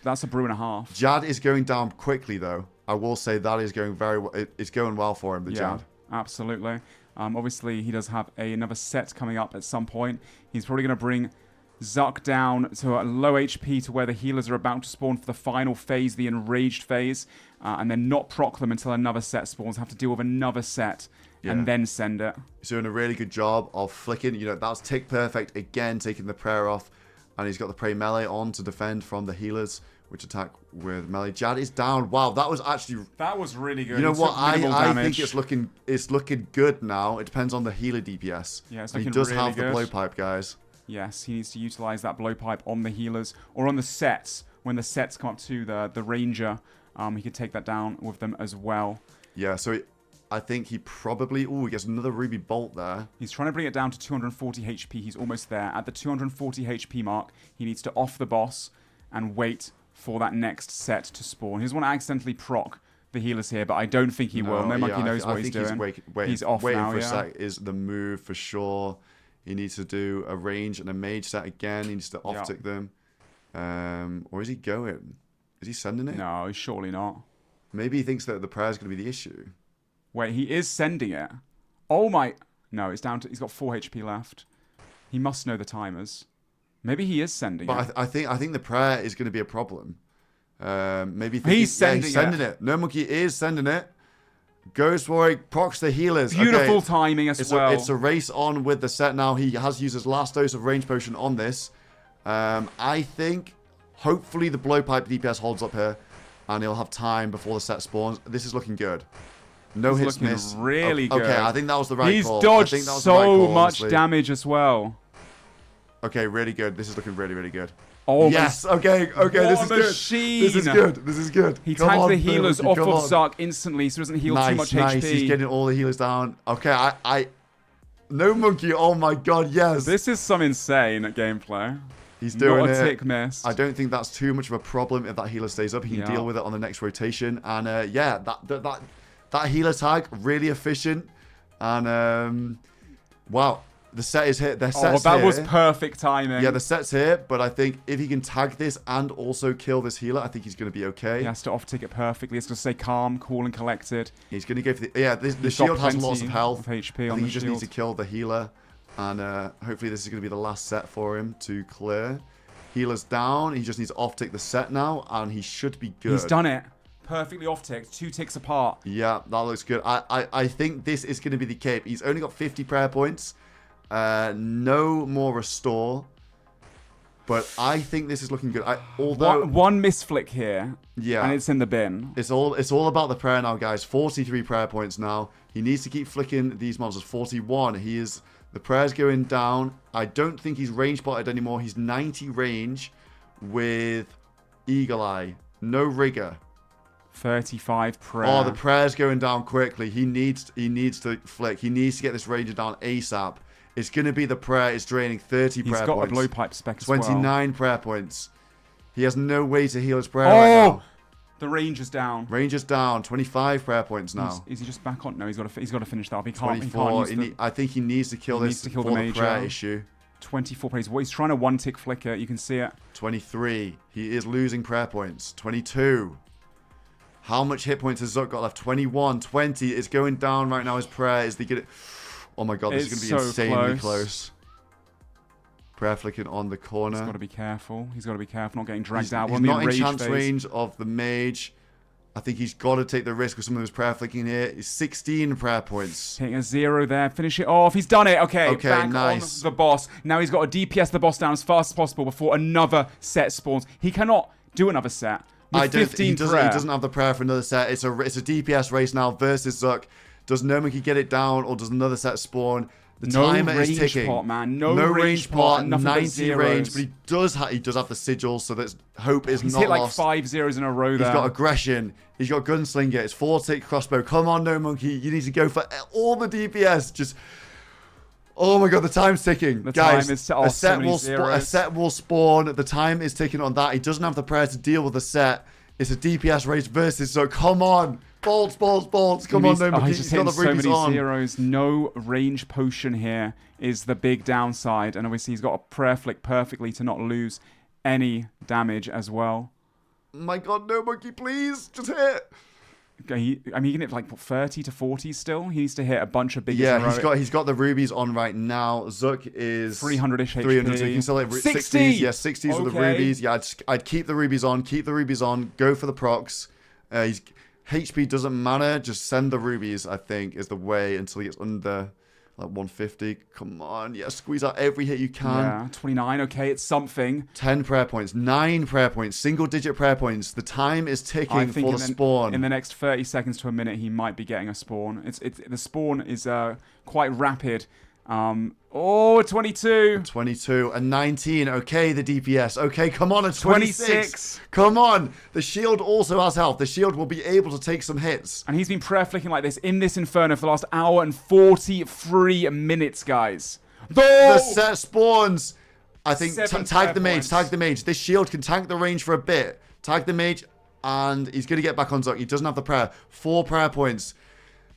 that's a brew and a half. Jad is going down quickly, though. I will say that is going very well. It's going well for him, the Jad. Absolutely. Obviously, he does have another set coming up at some point. He's probably going to bring Zuck down to a low HP to where the healers are about to spawn for the final phase, the enraged phase, and then not proc them until another set spawns. Have to deal with another set and then send it. He's doing a really good job of flicking. You know, that's tick perfect again, taking the prayer off, and he's got the pray melee on to defend from the healers, which attack with melee. Jad is down. Wow, that was really good. You know what? I think it's looking good now. It depends on the healer DPS. Yeah, it's and looking he does really have good. the blowpipe, guys. Yes, he needs to utilize that blowpipe on the healers or on the sets. When the sets come up to the ranger, he could take that down with them as well. Yeah, so I think he probably... he gets another ruby bolt there. He's trying to bring it down to 240 HP. He's almost there. At the 240 HP mark, he needs to off the boss and wait for that next set to spawn. He doesn't want to accidentally proc the healers here, but I don't think he will. No Monkey knows what he's doing. He's off waiting now, for a sec is the move for sure. He needs to do a range and a mage set again. He needs to off-tick them. Or is he going? Is he sending it? No, surely not. Maybe he thinks that the prayer is going to be the issue. Wait, he is sending it. Oh my... No, it's down to... He's got 4 HP left. He must know the timers. Maybe he is sending it. But I think the prayer is going to be a problem. Maybe he's sending it. No Monkey is sending it. Goes for it. Procs the healers. Beautiful timing as well. It's a race on with the set now. He has used his last dose of range potion on this. I think, hopefully, the blowpipe DPS holds up here, and he'll have time before the set spawns. This is looking good. No hits missed. Really good. Okay, I think that was the right call. He's dodged so much damage as well. Okay, really good. This is looking really, really good. Oh, yes. Okay. This is machine. good. This is good. This is good. He tagged the healers off of Zuck instantly, so he doesn't heal too much HP. He's getting all the healers down. Okay, no monkey. Oh my god, yes. This is some insane gameplay. He's doing Not a it. tick miss. I don't think that's too much of a problem if that healer stays up. He can deal with it on the next rotation. And yeah, that healer tag really efficient. And wow. The set is hit. That was perfect timing. Yeah, the set's here, but I think if he can tag this and also kill this healer, I think he's going to be okay. He has to off-tick it perfectly. He's going to stay calm, cool, and collected. He's going to go for the... Yeah, the shield has lots of health. HP I on think the he just needs to kill the healer, and hopefully this is going to be the last set for him to clear. Healer's down. He just needs to off-tick the set now, and he should be good. He's done it. Perfectly off-ticked. 2 ticks apart. Yeah, that looks good. I think this is going to be the cape. He's only got 50 prayer points. No more restore, but I think this is looking good. Although one misflick here, yeah, and it's in the bin. It's all about the prayer now, guys. 43 prayer points now. He needs to keep flicking these monsters. 41. The prayer's going down. I don't think he's range spotted anymore. He's 90 range with Eagle Eye, no rigor. 35 prayer. Oh, the prayer's going down quickly. He needs to flick. He needs to get this ranger down ASAP. It's going to be the prayer. It's draining 30 prayer points. He's got a blowpipe spec as well. 29 prayer points. He has no way to heal his prayer right now. The ranger's down. Ranger's down. 25 prayer points now. Is he just back on? No, he's got to finish that off. He can't. 24. I think he needs to kill this for the prayer issue. 24 praise. He's trying to one-tick flicker. You can see it. 23. He is losing prayer points. 22. How much hit points has Zuck got left? 21. 20. It's going down right now. His prayer is the good. Oh my god, this is going to be insanely close. Prayer flicking on the corner. He's got to be careful. He's got to be careful not getting dragged out. He's not in chance range of the mage. I think he's got to take the risk with some of his prayer flicking here. He's 16 prayer points. Hitting a 0 there. Finish it off. He's done it. Okay, back nice. on the boss. Now he's got to DPS the boss down as fast as possible before another set spawns. He cannot do another set. He doesn't have the prayer for another set. It's a DPS race now versus Zuck. Does No Monkey get it down, or does another set spawn? The timer is ticking. Pot, man. No range pot, 90 range, but he does have the sigil, so that hope is not lost. He's hit like 5 zeros in a row there. He's got aggression. He's got gunslinger. It's 4-tick crossbow. Come on, No Monkey. You need to go for all the DPS. Just... Oh my god, the time's ticking. Guys, a set will spawn. The time is ticking on that. He doesn't have the prayer to deal with the set. It's a DPS race versus, so come on. Bolts. Come on, No Monkey. He's just hitting so many zeros. No range potion here is the big downside. And obviously he's got a prayer flick perfectly to not lose any damage as well. My god, No Monkey, please. Just hit. He can hit like 30 to 40 still. He needs to hit a bunch of big. Yeah, he's got the rubies on right now. Zuck is 300-ish HP. 300, so you can still hit 60s. Yeah, 60s with the rubies. Yeah, I'd keep the rubies on. Keep the rubies on. Go for the procs. He's HP doesn't matter. Just send the rubies, I think, is the way until he gets under like 150. Come on. Yeah, squeeze out every hit you can. Yeah, 29. Okay, it's something. 10 prayer points. 9 prayer points. Single-digit prayer points. The time is ticking for the spawn. In the next 30 seconds to a minute, he might be getting a spawn. The spawn is quite rapid. 22. 22. A 19. Okay, the DPS. Okay, come on, a 26. Come on. The shield also has health. The shield will be able to take some hits. And he's been prayer flicking like this in this Inferno for the last hour and 43 minutes, guys. The set spawns. I think tag the mage. Tag the mage. This shield can tank the range for a bit. Tag the mage, and he's going to get back on Zuck. He doesn't have the prayer. 4 prayer points.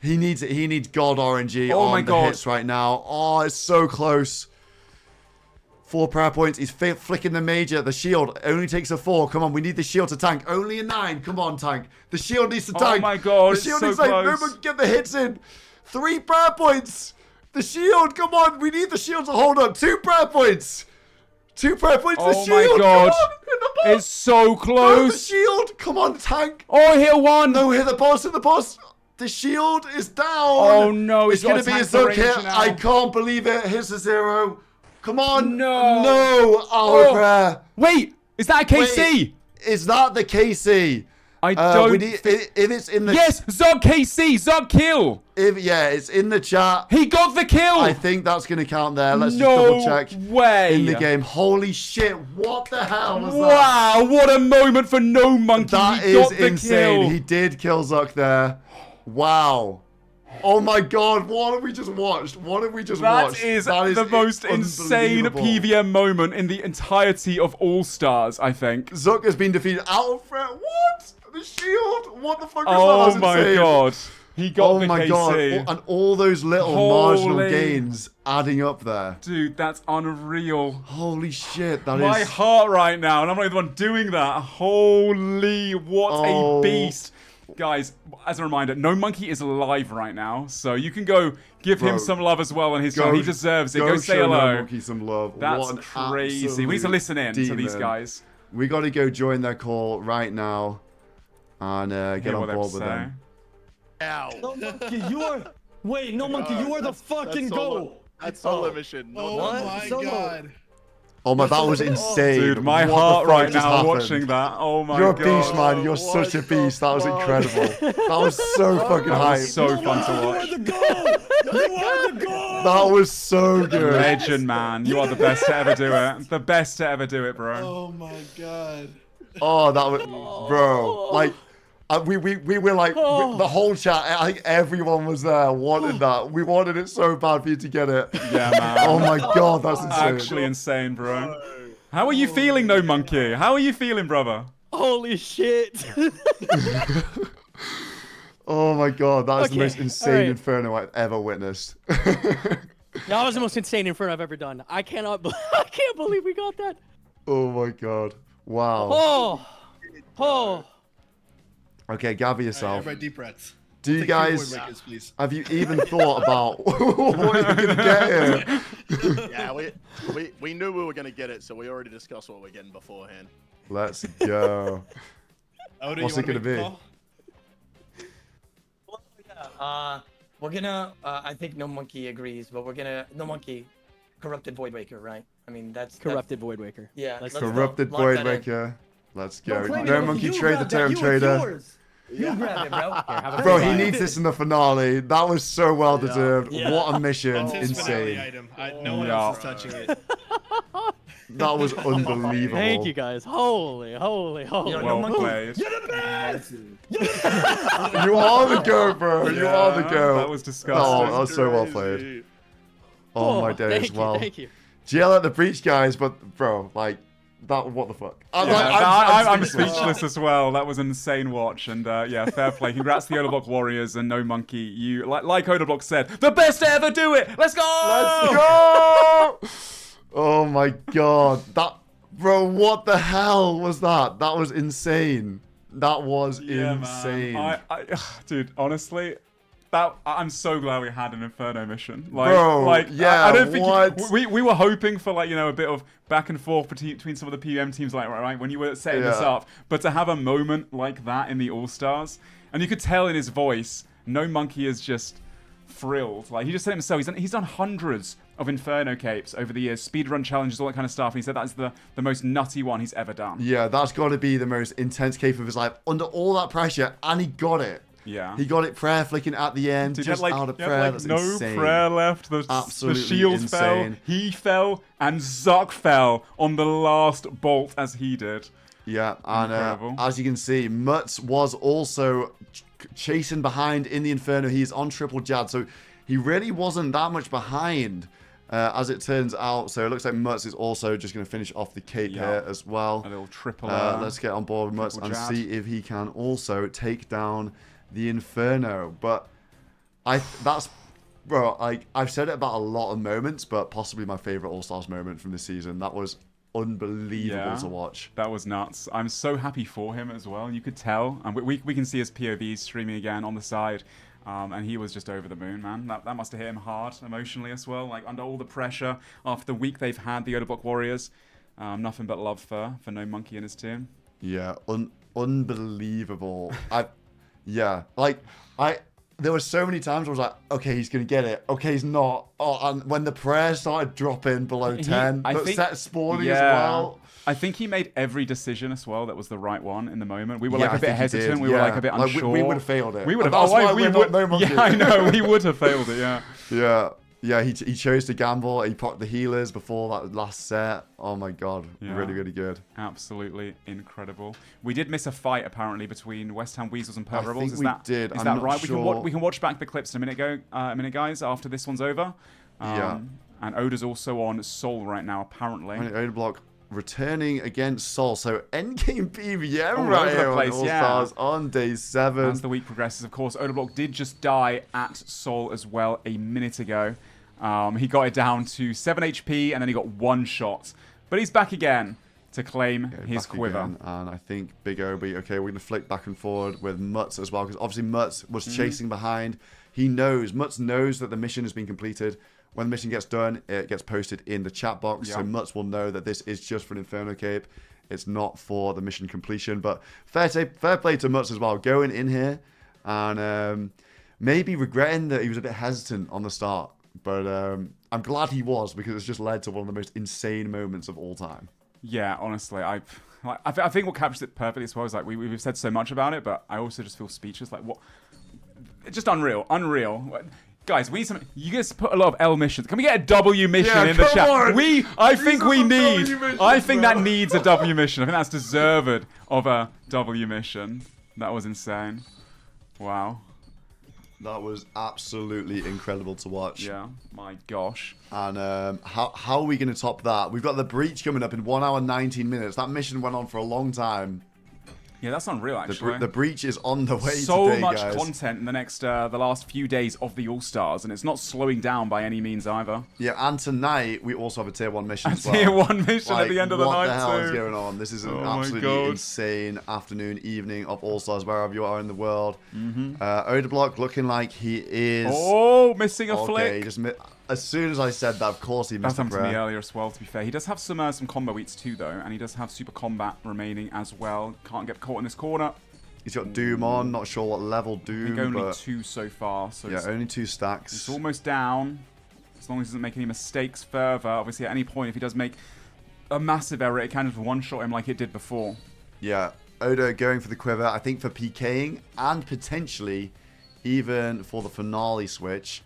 He needs God RNG on the hits right now. Oh, it's so close. 4 prayer points. He's flicking the major. The shield only takes a 4. Come on, we need the shield to tank. Only a 9. Come on, tank. The shield needs to tank. Oh my god, the shield needs to tank. No, get the hits in. 3 prayer points. The shield, come on. We need the shield to hold up. 2 prayer points. 2 prayer points. The shield. Oh my god. It's so close. No, the shield. Come on, tank. Oh, hit 1. No, hit the boss. Hit the boss. The shield is down. Oh no, it's going to be a Zook hit. I can't believe it. Here's a 0. Come on. No. No. Our prayer. Wait, is that a KC? Wait, is that the KC? I don't. If it's in the yes, Zog KC, Zog kill. Yeah, it's in the chat. He got the kill. I think that's going to count there. Let's just No double check. way. In the game. Holy shit! What the hell was that? Wow, what a moment for No Monkey. That He is got the insane. kill. He did kill Zuck there. Wow. Oh my god, what have we just watched? What have we just watched? That is the most insane PVM moment in the entirety of All Stars, I think. Zuck has been defeated out of threat. What? The shield? What the fuck is that? Oh That's my insane. god. He got the my KC. god. And all those little marginal gains adding up there. Dude, that's unreal. Holy shit, My heart right now, and I'm not the one doing that. Holy, what a beast. Guys, as a reminder, No Monkey is live right now, so you can go give him some love as well on his channel. He deserves it. Go say show hello. No Monkey some love. That's crazy. We need to listen in to these guys. We got to go join their call right now and get on board with them. Ow. No Monkey, you are... Wait, No Monkey, you are the fucking goat. That's SoloMission. Oh my god. Oh my, that was insane. Dude, my heart right now watching that. Oh my god. You're a beast, man. You're such a beast. That was incredible. That was so fucking hype. So fun to watch. That was so good. Legend, man. You are the best to ever do it. The best to ever do it, bro. Oh my god. Oh, that was, bro. Like, we were like, the whole chat, I think everyone was there, wanted that. We wanted it so bad for you to get it. Yeah, man. Oh my god, that's insane. Actually insane, bro. How are you feeling, No Monkey? How are you feeling, brother? Holy shit. Oh my god, that is the Okay, most insane alright. inferno I've ever witnessed. That was the most insane inferno I've ever done. I can't believe we got that. Oh my god. Wow. Oh. Okay, gather yourself. Everybody deep breaths. Do you Take guys, keyboard makers, please. have you even thought about what you're going to get here? Yeah, we knew we were going to get it, so we already discussed what we're getting beforehand. Let's go. Oda, What's it going to be? We're gonna, I think No Monkey agrees, but we're gonna, No Monkey, Corrupted Voidwaker, right? I mean, that's... Corrupted Voidwaker. Yeah. Corrupted Voidwaker. Let's go. No Monkey trade the term trader. You grab it, bro. Bro, he needs this in the finale. That was so well deserved. Yeah. What a mission. That's his finale Insane. item. No one else is touching it. That was unbelievable. Thank you guys. Holy. Well played. You're the best! You are the goat, bro. You are the goat. That was disgusting. Oh, that was so well played. Oh my days. Well, Thank you. GL at the breach, guys, but bro, like, that, what the fuck? I'm speechless as well. That was an insane watch, and yeah, fair play. Congrats to the Odablock Warriors and No Monkey. You, like Odablock said, the best to ever do it. Let's go! Let's go! Oh my god, bro, what the hell was that? That was insane. That was insane. Man. Dude, honestly, I'm so glad we had an Inferno mission. Bro, yeah, I don't think we were hoping for a bit of back and forth between some of the PM teams, right when you were setting this up. But to have a moment like that in the All Stars, and you could tell in his voice, No Monkey is just thrilled. Like, he just said it himself, he's done hundreds of Inferno capes over the years, speedrun challenges, all that kind of stuff, and he said that's the most nutty one he's ever done. Yeah, that's got to be the most intense cape of his life, under all that pressure, and he got it. Yeah. He got it prayer flicking at the end, Dude, just out of prayer. That's no insane. prayer left. Absolutely the shield insane. fell, he fell, and Zuck fell on the last bolt as he did. Yeah, and as you can see, Mutz was also chasing behind in the Inferno. He's on triple Jad, so he really wasn't that much behind, as it turns out. So it looks like Mutz is also just going to finish off the cape here as well. A little triple. Let's get on board with Mutz and see if he can also take down the Inferno. But bro, I've said it about a lot of moments, but possibly my favorite All-Stars moment from this season. That was unbelievable to watch. That was nuts. I'm so happy for him as well. You could tell, and we can see his POVs streaming again on the side. And he was just over the moon, man. That must have hit him hard emotionally as well. Like, under all the pressure after the week they've had, the Odablock Warriors. Nothing but love for No Monkey and his team. Yeah, unbelievable. there were so many times where I was like, okay, he's going to get it. Okay, he's not. Oh, and when the prayer started dropping below 10, but set spawning as well. I think he made every decision as well that was the right one in the moment. We were Yeah, like a bit hesitant. We were like a bit unsure. We would have failed it. We would have. That's why we we're would. not No Monkey. Yeah, I know. We would have failed it. Yeah. Yeah. Yeah, he chose to gamble. He popped the healers before that last set. Oh my god, really, really good. Absolutely incredible. We did miss a fight apparently between West Ham Weasels and Pert Rebels. Is that right? Sure. We can watch back the clips in a minute, guys. After this one's over. Yeah. And Oda's also on Soul right now, apparently. Oda Block returning against Soul. So endgame PVM All right over the here place, on All Stars on day 7. As the week progresses, of course, Oda Block did just die at Soul as well a minute ago. He got it down to 7 HP and then he got 1 shot. But he's back again to claim his quiver. Again, and I think Big Obi, okay, we're going to flick back and forward with Mutz as well, because obviously Mutz was chasing behind. Mutz knows that the mission has been completed. When the mission gets done, it gets posted in the chat box, so Mutz will know that this is just for an Inferno Cape. It's not for the mission completion, but fair play to Mutz as well, going in here and maybe regretting that he was a bit hesitant on the start. But I'm glad he was, because it's just led to one of the most insane moments of all time. Yeah, honestly, I think what captures it perfectly as well is like we've said so much about it, but I also just feel speechless. Like what? It's just unreal. Guys, we need some. You guys put a lot of L missions. Can we get a W mission in the chat? I think that needs a W mission. I think that's deserved of a W mission. That was insane. Wow. That was absolutely incredible to watch. Yeah, my gosh. And how are we going to top that? We've got the breach coming up in 1 hour 19 minutes. That mission went on for a long time. Yeah, that's unreal, actually. The breach is on the way so today, much guys. content in the next, the last few days of the All Stars, and it's not slowing down by any means either. Yeah, and tonight we also have a tier 1 mission as well. Tier 1 mission at the end of the night, What the hell is too. going on? This is an absolutely insane afternoon, evening of All Stars, wherever you are in the world. Oda Block looking like he is... Oh, missing a flick. As soon as I said that, of course he missed That happened to me earlier as well, to be fair. He does have some combo eats too, though, and he does have super combat remaining as well. Can't get caught in this corner. He's got Doom on, not sure what level Doom, I think only 2 so far. So yeah, only 2 stacks. It's almost down, as long as he doesn't make any mistakes further. Obviously, at any point, if he does make a massive error, it can just one-shot him like it did before. Yeah, Oda going for the quiver, I think for PKing, and potentially even for the finale switch.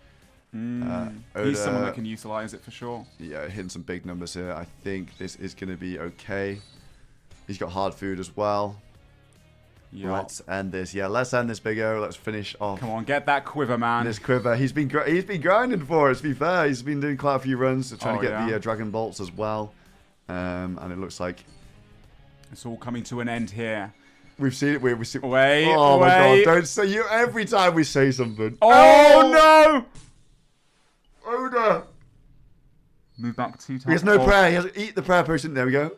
Oda, he's someone that can utilize it for sure. Yeah, hitting some big numbers here. I think this is going to be okay. He's got hard food as well. Yep. Let's end this. Yeah, let's end this, Big O. Let's finish off. Come on, get that quiver, man. This quiver. He's been grinding for it, to be fair. He's been doing quite a few runs trying to get the Dragon Bolts as well. And it looks like it's all coming to an end here. We've seen it. We've seen. Wait, oh my god! Don't say you every time we say something. Oh no! Oda. Move back 2 times. He has no prayer. He has to eat the prayer potion. There we go.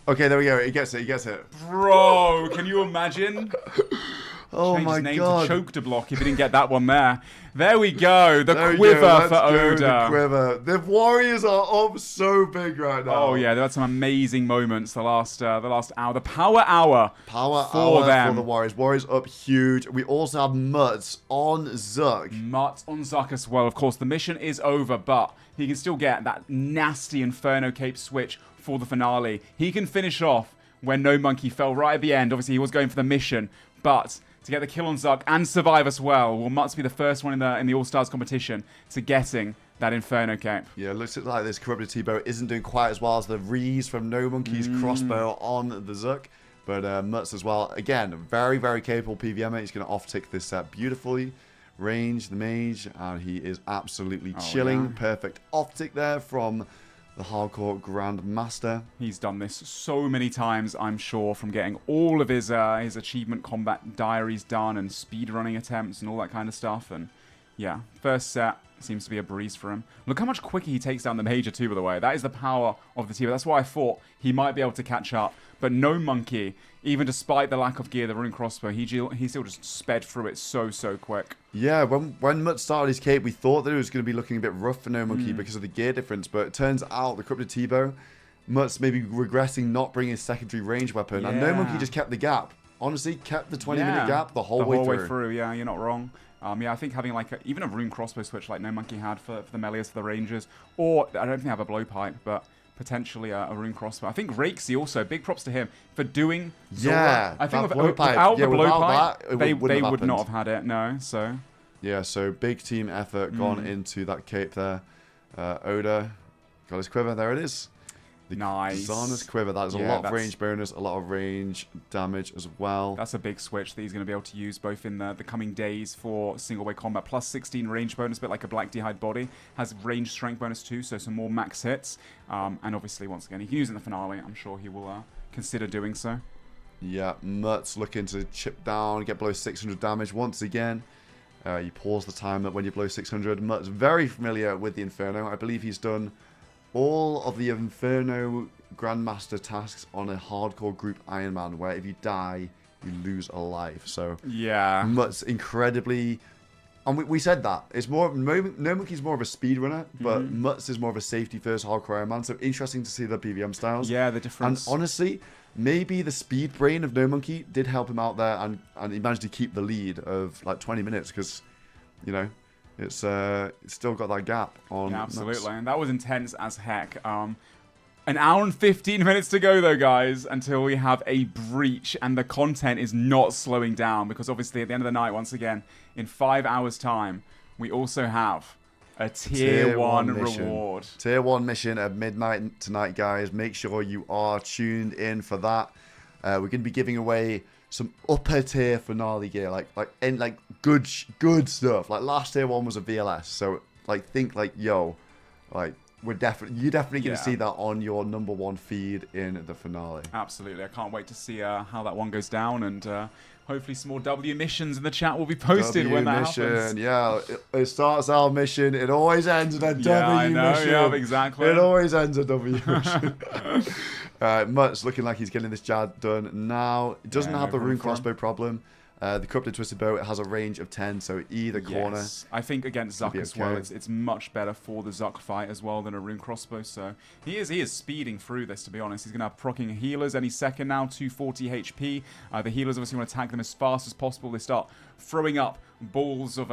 Okay, there we go. He gets it. He gets it. Bro, can you imagine? Oh Change my his name god! To Choke to Block if he didn't get that one there. There we go. The quiver for Oda. The quiver. The Warriors are up so big right now. Oh yeah, they had some amazing moments the last hour. The power hour. For the Warriors. Warriors up huge. We also have Mutz on Zuck. Mutz on Zuck as well. Of course, the mission is over, but he can still get that nasty Inferno Cape switch for the finale. He can finish off when No Monkey fell right at the end. Obviously, he was going for the mission, but to get the kill on Zuck and survive as well, will Mutz be the first one in the All Stars competition to getting that Inferno Cape. Yeah, it looks like this Corrupted T-Bow isn't doing quite as well as the Rees from No Monkey's crossbow on the Zuck. But Mutz as well. Again, very, very capable PVM. He's going to off-tick this set beautifully. Range, the mage, and he is absolutely chilling. Yeah. Perfect off-tick there from the hardcore Grandmaster. He's done this so many times, I'm sure, from getting all of his achievement combat diaries done and speedrunning attempts and all that kind of stuff. And yeah, first set seems to be a breeze for him. Look how much quicker he takes down the Major too, by the way. That is the power of the team. That's why I thought he might be able to catch up. But No Monkey, even despite the lack of gear, the rune crossbow, he still just sped through it so quick. Yeah, when Mutz started his cape, we thought that it was going to be looking a bit rough for No Monkey because of the gear difference. But it turns out the Corrupted T-Bow, Mutz maybe regressing not bringing a secondary range weapon. Yeah. And No Monkey just kept the gap. Honestly, kept the 20-minute gap the whole way through. Yeah, you're not wrong. Yeah, I think having like even a rune crossbow switch like No Monkey had for the melees, for the rangers, or I don't think they have a blowpipe, but potentially a rune crossbow. I think Rakesy also, big props to him for doing Zora. Yeah, I think that without the without blowpipe, that, they wouldn't have would not happened. have had it, no, so. Yeah, so big team effort gone into that cape there. Oda got his quiver, there it is. The nice. Zana's quiver, that is a lot of range bonus, a lot of range damage as well. That's a big switch that he's going to be able to use both in the coming days for single-way combat. Plus 16 range bonus, bit like a Black D'Hide body. Has range strength bonus too, so some more max hits. And obviously, once again, he can use it in the finale. I'm sure he will consider doing so. Yeah, Mutt's looking to chip down, get below 600 damage once again. You pause the timer when you blow 600. Mutt's very familiar with the Inferno. I believe he's done all of the Inferno Grandmaster tasks on a hardcore group Ironman, where if you die, you lose a life. So yeah, Mutt's incredibly, and we said that it's more. No Monkey's more of a speedrunner, but Mutt's is more of a safety first hardcore Ironman. So interesting to see the PVM styles. Yeah, the difference. And honestly, maybe the speed brain of No Monkey did help him out there, and he managed to keep the lead of like 20 minutes because, you know, it's still got that gap on. Yeah, absolutely, and that was intense as heck. An hour and 15 minutes to go though, guys, until we have a breach, and the content is not slowing down because obviously at the end of the night, once again, in 5 hours' time, we also have a tier 1 reward. Tier 1 mission at midnight tonight, guys. Make sure you are tuned in for that. We're going to be giving away some upper tier finale gear, like good stuff. Like last tier 1 was a VLS, so like think like you're definitely going to see that on your #1 feed in the finale. Absolutely, I can't wait to see how that one goes down, and hopefully some more W missions in the chat will be posted when that happens. Yeah, it starts our mission, it always ends in a W I know, mission. yeah, exactly. It always ends a W mission. Mutt's looking like he's getting this job done now. It doesn't have the rune crossbow problem. The Corrupted Twisted Bow, it has a range of 10, so either corner. I think against Zuck as well, it's much better for the Zuck fight as well than a rune crossbow. So he is speeding through this, to be honest. He's going to have proccing healers any second now, 240 HP. The healers obviously want to attack them as fast as possible. They start throwing up balls of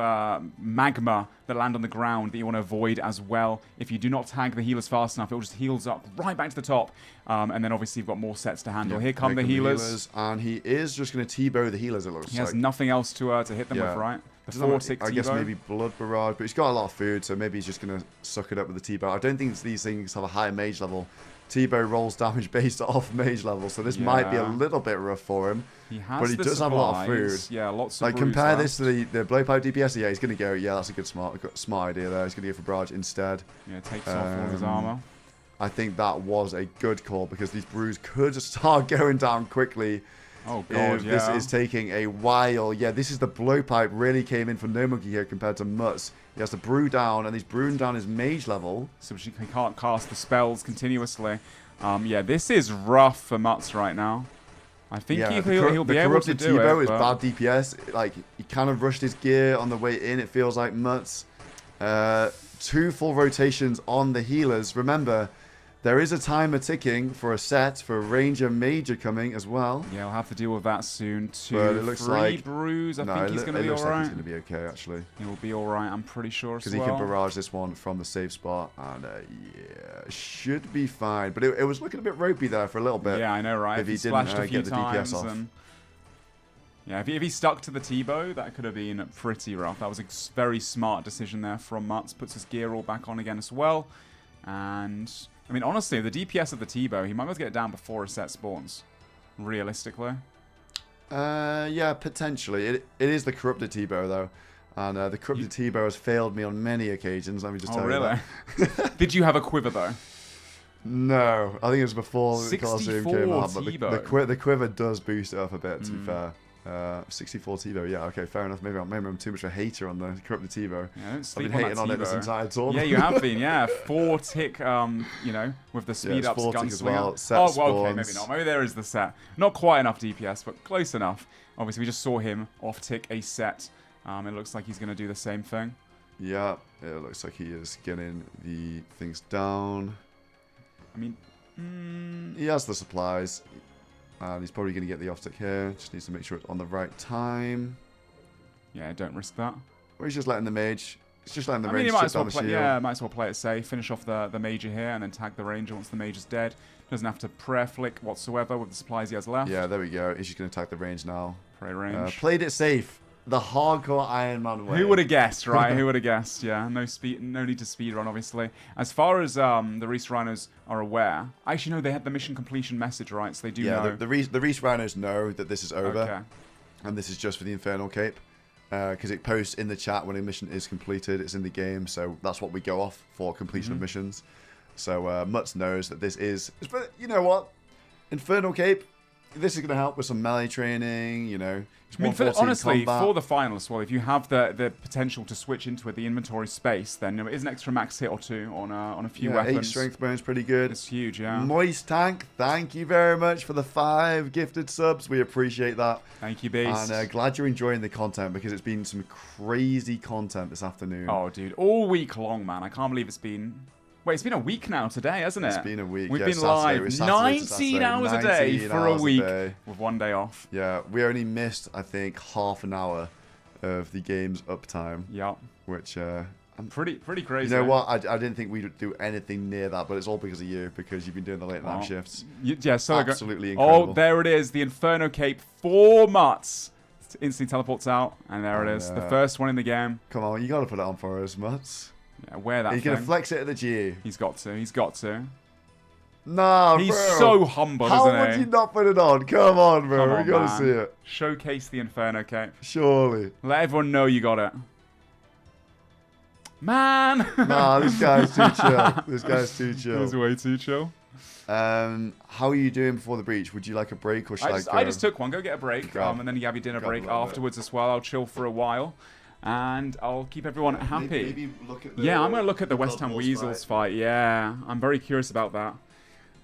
magma that land on the ground that you want to avoid as well. If you do not tag the healers fast enough, it will just heals up right back to the top. And then obviously you've got more sets to handle. Here come the healers. And he is just going to T-bow the healers, it looks like. He has nothing else to hit them with, right? The 4-tick T-bow. I guess maybe Blood Barrage, but he's got a lot of food, so maybe he's just going to suck it up with the T-bow. I don't think these things have a higher mage level. T-bow rolls damage based off mage level, so this might be a little bit rough for him. But he does have a lot of food. Yeah, lots of compare this to the blowpipe DPS. Yeah, he's going to go. Yeah, that's a good smart idea there. He's going to go for barrage instead. Yeah, takes off all his armor. I think that was a good call because these brews could start going down quickly. Oh god, This is taking a while. Yeah, this is the blowpipe really came in for No Monkey here compared to Mutts. He has to brew down, and he's brewing down his mage level. So he can't cast the spells continuously. Yeah, this is rough for Mutts right now. I think he'll be able to do it. The corrupted T-bow is bad DPS. Like, he kind of rushed his gear on the way in, it feels like Mutts. 2 full rotations on the healers. Remember, there is a timer ticking for a set, for a Ranger Major coming as well. Yeah, I'll have to deal with that soon. 2, 3 brews. I think he's going to be alright. Like he's going to be okay, actually. He'll be alright, I'm pretty sure as well. Because he can barrage this one from the safe spot, and yeah, should be fine. But it was looking a bit ropey there for a little bit. Yeah, I know, right? If he didn't get the DPS off. Yeah, if he stuck to the T-bow, that could have been pretty rough. That was a very smart decision there from Mutts. Puts his gear all back on again as well. And I mean, honestly, the DPS of the T-bow, he might be able to get it down before a set spawns. Realistically. Yeah, potentially. It is the corrupted T-bow, though. And the corrupted T-bow has failed me on many occasions, let me just tell you that. Really? Did you have a quiver, though? No, I think it was before the Colosseum came out, but the quiver does boost it up a bit, to be fair. 64 T-bow, yeah, okay, fair enough. Maybe I'm too much of a hater on the corrupted T-bow. Yeah, I've been hating on it this entire tournament. Yeah, you have been, yeah. 4-tick, you know, with the speed ups, gunslinger. As well. Okay, maybe not. Maybe there is the set. Not quite enough DPS, but close enough. Obviously, we just saw him off-tick a set. It looks like he's going to do the same thing. Yeah, it looks like he is getting the things down. I mean, he has the supplies. And he's probably going to get the off-tick here. Just needs to make sure it's on the right time. Yeah, don't risk that. Or he's just letting the mage. It's just letting the I mean, range you might chip as well down the play. shield. Yeah, might as well play it safe. Finish off the major here, and then tag the ranger once the mage is dead. Doesn't have to prayer flick whatsoever with the supplies he has left. Yeah, there we go. He's just going to attack the range now. Pray range. Played it safe. The hardcore Iron Man way. Who would have guessed, right? Who would have guessed? Yeah, no speed, no need to speed run, obviously. As far as the Reese Rhinos are aware, actually no, they had the mission completion message, right? So they do know. Yeah, the Reese Rhinos know that this is over, Okay. and this is just for the Infernal Cape, because it posts in the chat when a mission is completed. It's in the game, so that's what we go off for completion of missions. So Mutz knows that this is. But you know what? Infernal Cape. This is going to help with some melee training, you know. I mean, honestly, for the finalists, well, if you have the potential to switch into it, the inventory space, then it is an extra max hit or two on a few weapons. 8 strength bonus, pretty good. It's huge, yeah. Moist Tank, thank you very much for the 5 gifted subs. We appreciate that. Thank you, Beast. And glad you're enjoying the content, because it's been some crazy content this afternoon. Oh, dude, all week long, man. I can't believe it's been... Wait, it's been a week now today, hasn't it? It's been a week. We've yeah, been Saturday, live Saturday 19 hours a day for a week with 1 day off. Yeah, we only missed, I think, half an hour of the game's uptime. Yeah. Which, I'm pretty crazy. You know what? I didn't think we'd do anything near that, but it's all because of you, because you've been doing the late night shifts. Yeah, so absolutely incredible. Oh, there it is. The Inferno Cape 4 Mutts. Instantly teleports out, and there it is. The first one in the game. Come on, you got to put it on for us, Mutts. Yeah, wear that. He's going to flex it at the G. He's got to. He's got to. Nah, he's bro. so humble, How isn't he? would you not put it on? Come on, bro. Come on, we got to man. see it. Showcase the Inferno Cape. Surely. Let everyone know you got it. Man! Nah, this guy's too chill. This guy's too chill. He's way too chill. How are you doing before the breach? Would you like a break, or should I go? I just took one. Go get a break. Grab- And then you have your dinner grab a break little afterwards as well. I'll chill for a while. And I'll keep everyone happy. Maybe look at the, yeah, I'm going to look at the West Ham Blood Wars Weasels fight. Yeah, I'm very curious about that.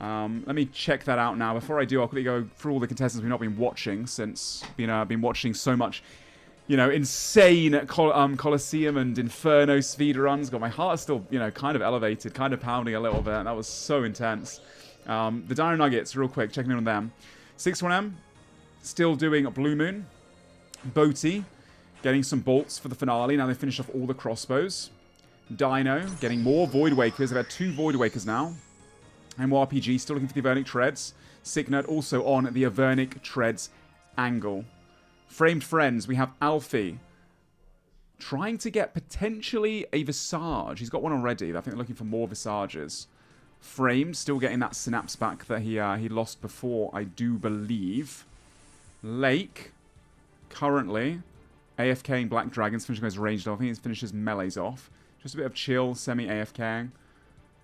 Let me check that out now. Before I do, I'll quickly go through all the contestants we've not been watching since been watching so much, insane Colosseum and Inferno speed runs. Got my heart still, kind of elevated, kind of pounding a little bit. That was so intense. The Dino Nuggets, real quick, checking in on them. 61M, still doing Blue Moon. Boaty, getting some bolts for the finale. Now they finished off all the crossbows. Dino, getting more Void Wakers. They've had 2 Void Wakers now. MRPG, still looking for the Avernic Treads. Sicknut also on the Avernic Treads angle. Framed Friends, we have Alfie. Trying to get potentially a Visage. He's got one already. I think they're looking for more Visages. Framed, still getting that Synapse back that he lost before, I do believe. Lake, currently AFKing Black Dragons, finishing his ranged off. I think he finishes melees off. Just a bit of chill, semi-AFKing.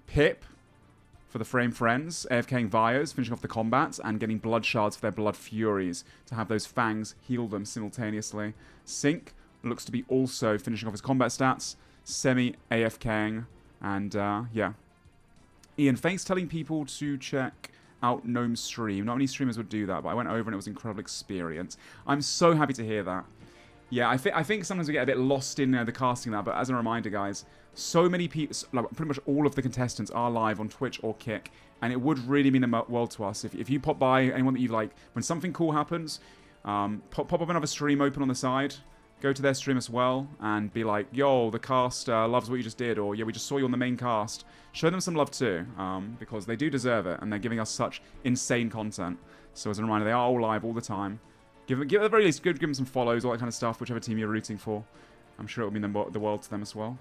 Pip, for the Frame Friends, AFKing Vios, finishing off the combats, and getting Blood Shards for their Blood Furies, to have those Fangs heal them simultaneously. Sync looks to be also finishing off his combat stats, semi-AFKing, and yeah. Ian, thanks telling people to check out Gnome's stream. Not many streamers would do that, but I went over and it was an incredible experience. I'm so happy to hear that. Yeah, I think sometimes we get a bit lost in the casting that, but as a reminder, guys, so many people, like pretty much all of the contestants are live on Twitch or Kick, and it would really mean the world to us if you pop by, anyone that you like, when something cool happens, pop up another stream open on the side, go to their stream as well, and be like, yo, the cast loves what you just did, or yeah, we just saw you on the main cast. Show them some love too, because they do deserve it, and they're giving us such insane content. So as a reminder, they are all live all the time. Give at the very least, give them some follows, all that kind of stuff, whichever team you're rooting for. I'm sure it will mean the world to them as well.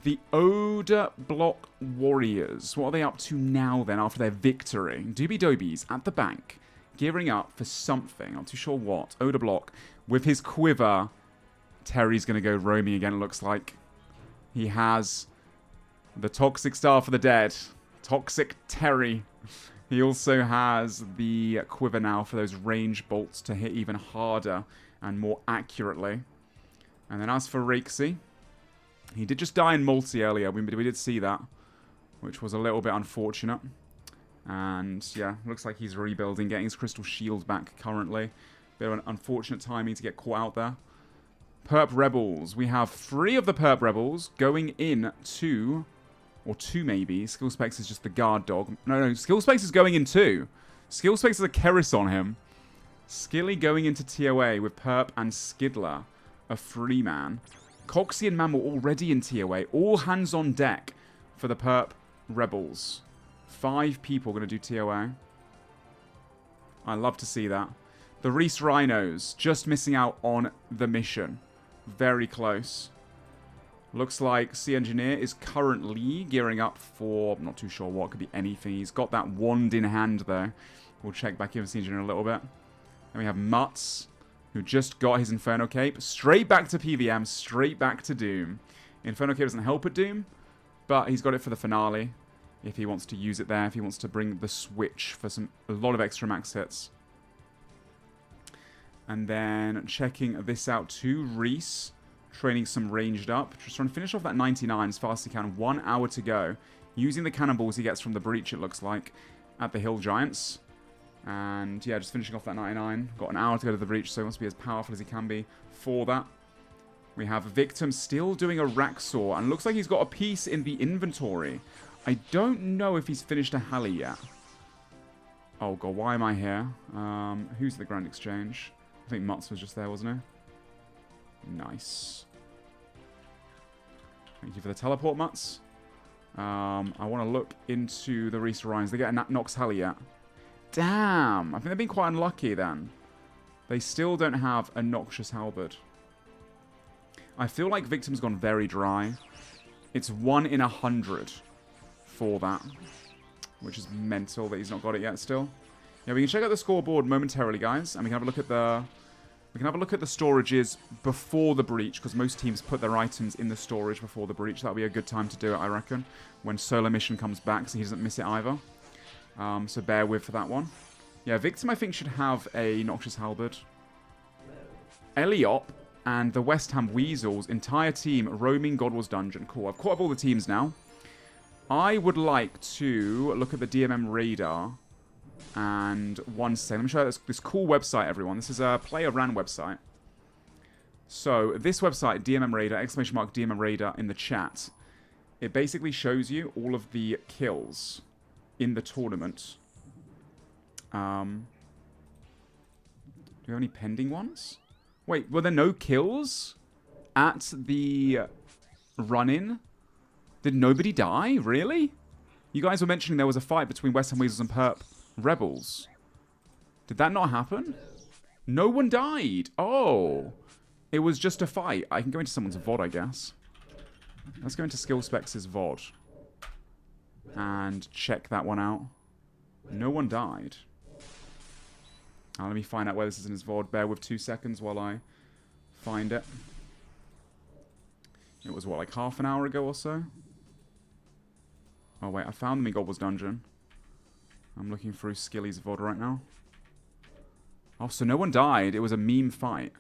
The Old Block Warriors. What are they up to now then after their victory? Doobie Dobies at the bank, gearing up for something. Not too sure what. Oda Block with his quiver. Terry's going to go roaming again, it looks like. He has the Toxic Star for the Dead. Toxic Terry. He also has the quiver now for those range bolts to hit even harder and more accurately. And then as for Rixie, he did just die in multi earlier. We did see that, which was a little bit unfortunate. And yeah, looks like he's rebuilding, getting his crystal shield back currently. Bit of an unfortunate timing to get caught out there. Perp Rebels. We have 3 of the Perp Rebels going in to... Or 2 maybe. Skill Specs is just the guard dog. No, Skill Specs is going in 2. Skill Specs is a Keris on him. Skilly going into TOA with Perp and Skidler. a free man. Coxie and Mammal already in TOA. All hands on deck for the Perp Rebels. 5 people going to do TOA. I love to see that. The Reese Rhinos just missing out on the mission. Very close. Looks like Sea Engineer is currently gearing up for, I'm not too sure what, could be anything. He's got that wand in hand though. We'll check back in with Sea Engineer in a little bit. Then we have Mutz, who just got his Inferno Cape. Straight back to PVM, straight back to Doom. Inferno Cape doesn't help at Doom, but he's got it for the finale. If he wants to use it there, if he wants to bring the switch for a lot of extra max hits. And then checking this out too, Reese. Training some ranged up. Just trying to finish off that 99 as fast as he can. 1 hour to go. Using the cannonballs he gets from the breach, it looks like, at the Hill Giants. And yeah, just finishing off that 99. Got an hour to go to the breach, so he wants to be as powerful as he can be for that. We have Victim still doing a Raxor, and looks like he's got a piece in the inventory. I don't know if he's finished a Halley yet. Oh god, why am I here? Who's the Grand Exchange? I think Mutz was just there, wasn't he? Nice. Thank you for the teleport, Mutz. I want to look into the Reese Ryans. They get a Nox Halley yet? Damn! I think they've been quite unlucky then. They still don't have a Noxious Halberd. I feel like Victim's gone very dry. It's 1 in 100 for that. Which is mental that he's not got it yet still. Yeah, we can check out the scoreboard momentarily, guys. And we can have a look at the... We can have a look at the storages before the breach, because most teams put their items in the storage before the breach. That'll be a good time to do it, I reckon, when SoloMission comes back, so he doesn't miss it either. So bear with for that one. Yeah, Victim, I think, should have a Noxious Halberd. Eliop and the West Ham Weasels, entire team, roaming God Wars Dungeon. Cool, I've caught up all the teams now. I would like to look at the DMM radar. And one second, let me show you this cool website, everyone. This is a player-ran website. So, this website, DMM Radar, !DMM Radar in the chat. It basically shows you all of the kills in the tournament. Do we have any pending ones? Wait, were there no kills at the run-in? Did nobody die? Really? You guys were mentioning there was a fight between West Ham Weasels and Perp Rebels. Did that not happen? No one died. Oh. It was just a fight. I can go into someone's VOD, I guess. Let's go into Skill Specs' VOD. And check that one out. No one died. Let me find out where this is in his VOD. Bear with 2 seconds while I find it. It was, what, like half an hour ago or so? Oh, wait. I found them in God Wars Dungeon. I'm looking through Skilly's VOD right now. Oh, so no one died. It was a meme fight.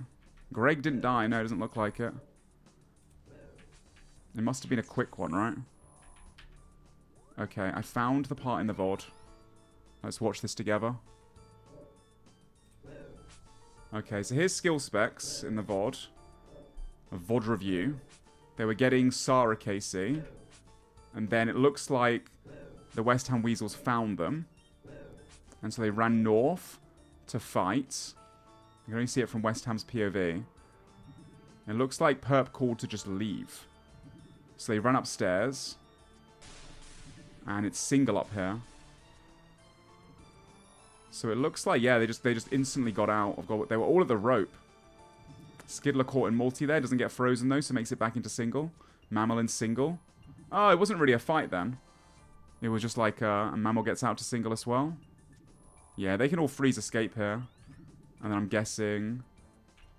Greg didn't die. No, it doesn't look like it. It must have been a quick one, right? Okay, I found the part in the VOD. Let's watch this together. Okay, so here's skill specs in the VOD. A VOD review. They were getting Sarah KC. And then it looks like the West Ham Weasels found them. And so they ran north to fight. You can only see it from West Ham's POV. It looks like Perp called to just leave. So they run upstairs. And it's single up here. So it looks like, yeah, they just instantly got out. They were all at the rope. Skidler caught in multi there. Doesn't get frozen though, so makes it back into single. Mammal in single. Oh, it wasn't really a fight then. It was just like a Mammal gets out to single as well. Yeah, they can all freeze escape here. And then I'm guessing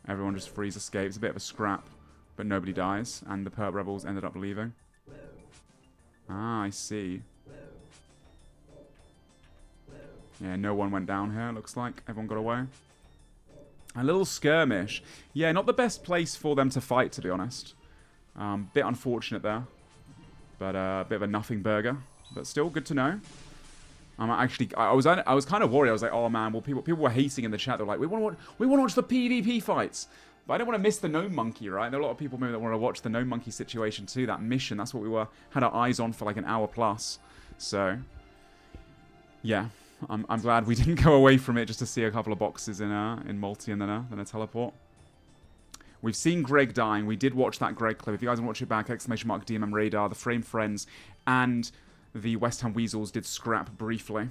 everyone just freeze escape. It's a bit of a scrap, but nobody dies. And the Perp Rebels ended up leaving. Ah, I see. Yeah, no one went down here, looks like. Everyone got away. A little skirmish. Yeah, not the best place for them to fight, to be honest. Bit unfortunate there. But a bit of a nothing burger. But still, good to know. I was kind of worried. I was like, oh man, well, people were hating in the chat. They're like, we want to watch the PvP fights. But I don't want to miss the Gnome Monkey, right? There are a lot of people maybe that want to watch the Gnome Monkey situation too. That mission, that's what we had our eyes on for like an hour plus. So, yeah, I'm glad we didn't go away from it just to see a couple of boxes in multi and then a teleport. We've seen Greg dying. We did watch that Greg clip. If you guys want to watch it back, !DMM Radar, the Frame Friends, and the West Ham Weasels did scrap briefly.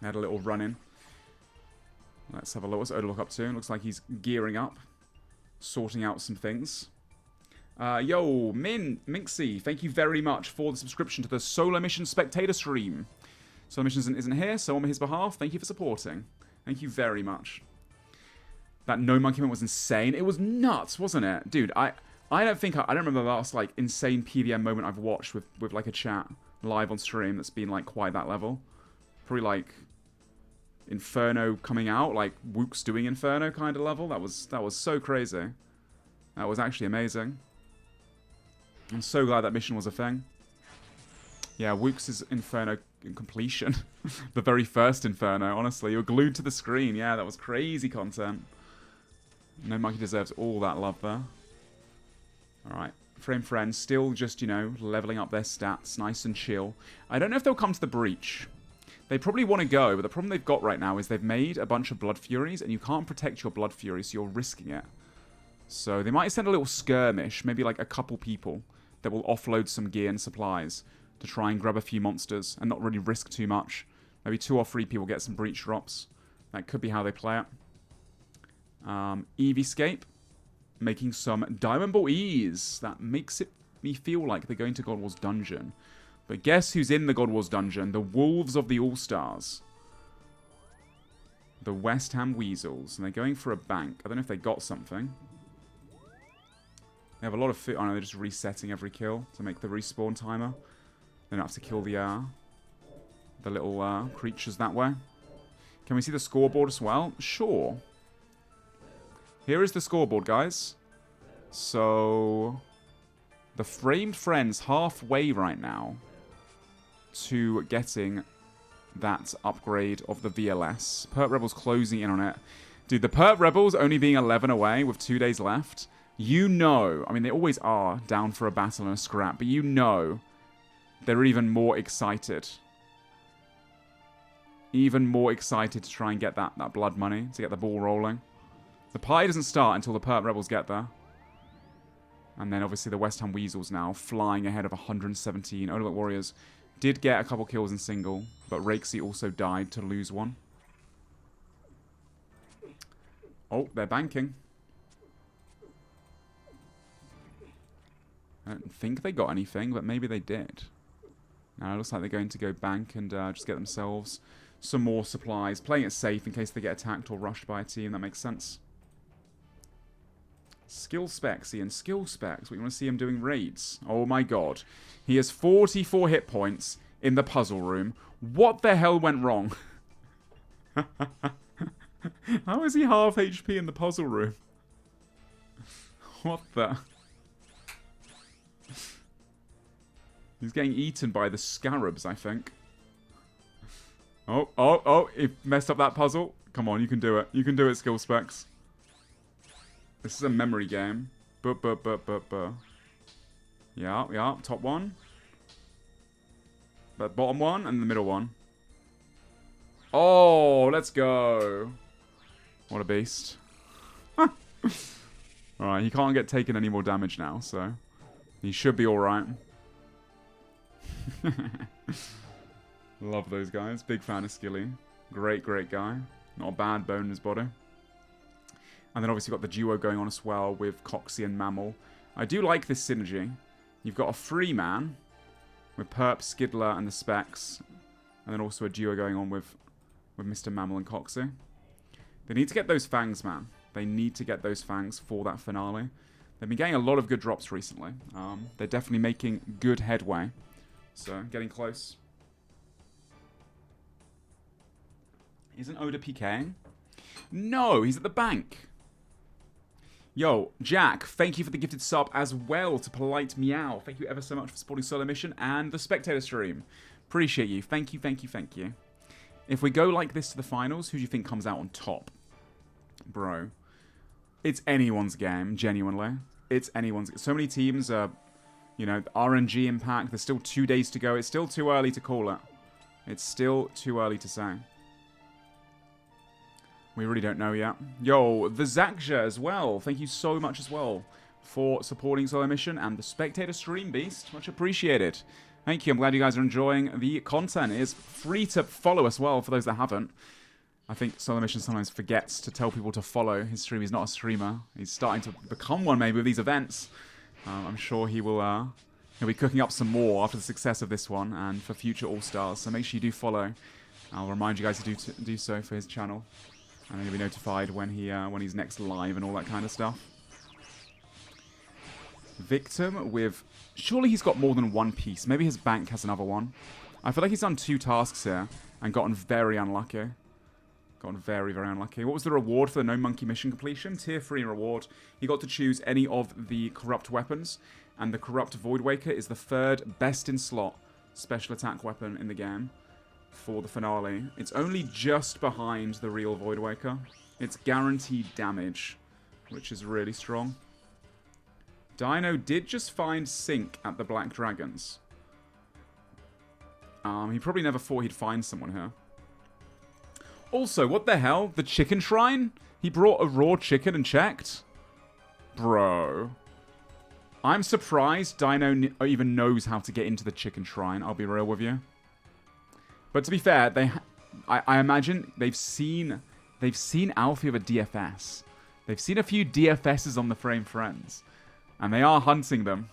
They had a little run-in. Let's have a look. What's Odalook up to? Looks like he's gearing up. Sorting out some things. Yo, Minxie, thank you very much for the subscription to the SoloMission spectator stream. SoloMission isn't here, so on his behalf, thank you for supporting. Thank you very much. That no monkey moment was insane. It was nuts, wasn't it? Dude, I don't remember the last, like, insane PVM moment I've watched with like, a chat live on stream that's been, like, quite that level. Probably, like, Inferno coming out, like, Wook's doing Inferno kind of level. That was so crazy. That was actually amazing. I'm so glad that mission was a thing. Yeah, Wook's Inferno completion. The very first Inferno, honestly. You were glued to the screen. Yeah, that was crazy content. No monkey deserves all that love there. Alright. Frame Friends still just, you know, leveling up their stats. Nice and chill. I don't know if they'll come to the breach. They probably want to go, but the problem they've got right now is they've made a bunch of Blood Furies, and you can't protect your Blood Fury, so you're risking it. So they might send a little skirmish, maybe like a couple people, that will offload some gear and supplies to try and grab a few monsters and not really risk too much. Maybe 2 or 3 people get some breach drops. That could be how they play it. Eevescape, making some Diamond Ball E's. That makes me feel like they're going to God Wars Dungeon. But guess who's in the God Wars Dungeon? The Wolves of the All Stars. The West Ham Weasels. And they're going for a bank. I don't know if they got something. They have a lot of food. Oh no, they're just resetting every kill to make the respawn timer. They don't have to kill the little creatures that way. Can we see the scoreboard as well? Sure. Here is the scoreboard, guys. So the Framed Friends halfway right now to getting that upgrade of the VLS. Perp Rebels closing in on it. Dude, the Perp Rebels only being 11 away with 2 days left. You know, I mean, they always are down for a battle and a scrap, but you know they're even more excited. Even more excited to try and get that blood money, to get the ball rolling. The pie doesn't start until the Perp Rebels get there. And then obviously the West Ham Weasels now flying ahead of 117. Odalook Warriors did get a couple kills in single, but Rakesy also died to lose one. Oh, they're banking. I don't think they got anything, but maybe they did. Now it looks like they're going to go bank and just get themselves some more supplies. Playing it safe in case they get attacked or rushed by a team. That makes sense. Skill specs, Ian. Skill specs. We want to see him doing raids. Oh my god. He has 44 hit points in the puzzle room. What the hell went wrong? How is he half HP in the puzzle room? What the... He's getting eaten by the scarabs, I think. Oh, he messed up that puzzle. Come on, you can do it. You can do it, skill specs. This is a memory game. Yeah, top one. But bottom one and the middle one. Oh, let's go. What a beast. Alright, he can't get taken any more damage now, so he should be alright. Love those guys. Big fan of Skilly. Great guy. Not a bad bone in his body. And then obviously got the duo going on as well with Coxie and Mammal. I do like this synergy. You've got a free man with Perp, Skidler, and the Specs. And then also a duo going on with Mr. Mammal and Coxie. They need to get those fangs, man. They need to get those fangs for that finale. They've been getting a lot of good drops recently. They're definitely making good headway. So, getting close. Isn't Oda PKing? No, he's at the bank. Yo, Jack, thank you for the gifted sub as well to Polite Meow. Thank you ever so much for supporting SoloMission and the Spectator stream. Appreciate you. Thank you. If we go like this to the finals, who do you think comes out on top? Bro. It's anyone's game, genuinely. It's anyone's game. So many teams are... You know, RNG impact. There's still 2 days to go. It's still too early to call it. It's still too early to say. We really don't know yet. Yo, the Zakja as well. Thank you so much as well for supporting SoloMission and the Spectator Stream Beast. Much appreciated. Thank you. I'm glad you guys are enjoying the content. It is free to follow as well for those that haven't. I think SoloMission sometimes forgets to tell people to follow his stream. He's not a streamer. He's starting to become one maybe with these events. I'm sure he will... he'll be cooking up some more after the success of this one and for future All Stars. So make sure you do follow. I'll remind you guys to do so for his channel. And you'll be notified when he's next live and all that kind of stuff. Victim with... Surely he's got more than one piece. Maybe his bank has another one. I feel like he's done 2 tasks here and gotten very unlucky. Gotten very, very unlucky. What was the reward for the No Monkey mission completion? Tier 3 reward. He got to choose any of the corrupt weapons. And the corrupt Void Waker is the 3rd best in slot special attack weapon in the game for the finale. It's only just behind the real Void Waker. It's guaranteed damage, which is really strong. Dino did just find Sync at the Black Dragons. He probably never thought he'd find someone here. Also, what the hell? The chicken shrine? He brought a raw chicken and checked? Bro. I'm surprised Dino even knows how to get into the chicken shrine, I'll be real with you. But to be fair, I imagine they've seen Alfie with a DFS. They've seen a few DFSs on the Frame Friends. And they are hunting them.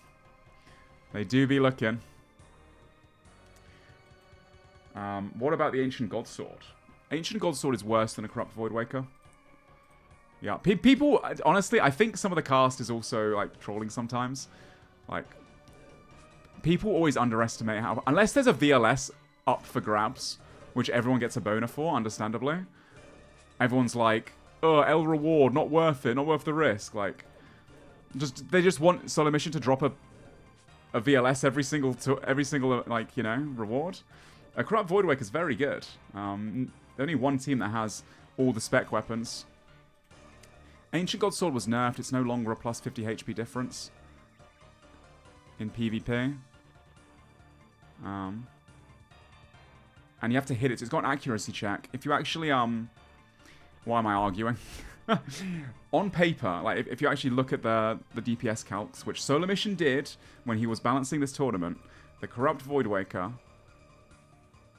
They do be looking. What about the Ancient God Sword? Ancient God Sword is worse than a Corrupt Void Waker. Yeah, people, honestly, I think some of the cast is also, like, trolling sometimes. Like, people always underestimate how... Unless there's a VLS up for grabs, which everyone gets a boner for, understandably. Everyone's like, oh, L reward, not worth it, not worth the risk. Like, they just want SoloMission to drop a VLS every single, like, you know, reward. A Corrupt Void Waker is very good. There's only one team that has all the spec weapons. Ancient God Sword was nerfed. It's no longer a plus 50 HP difference in PvP. And you have to hit it. So it's got an accuracy check. If you actually, why am I arguing? On paper, like if you actually look at the DPS calcs, which SoloMission did when he was balancing this tournament, the Corrupt Void Waker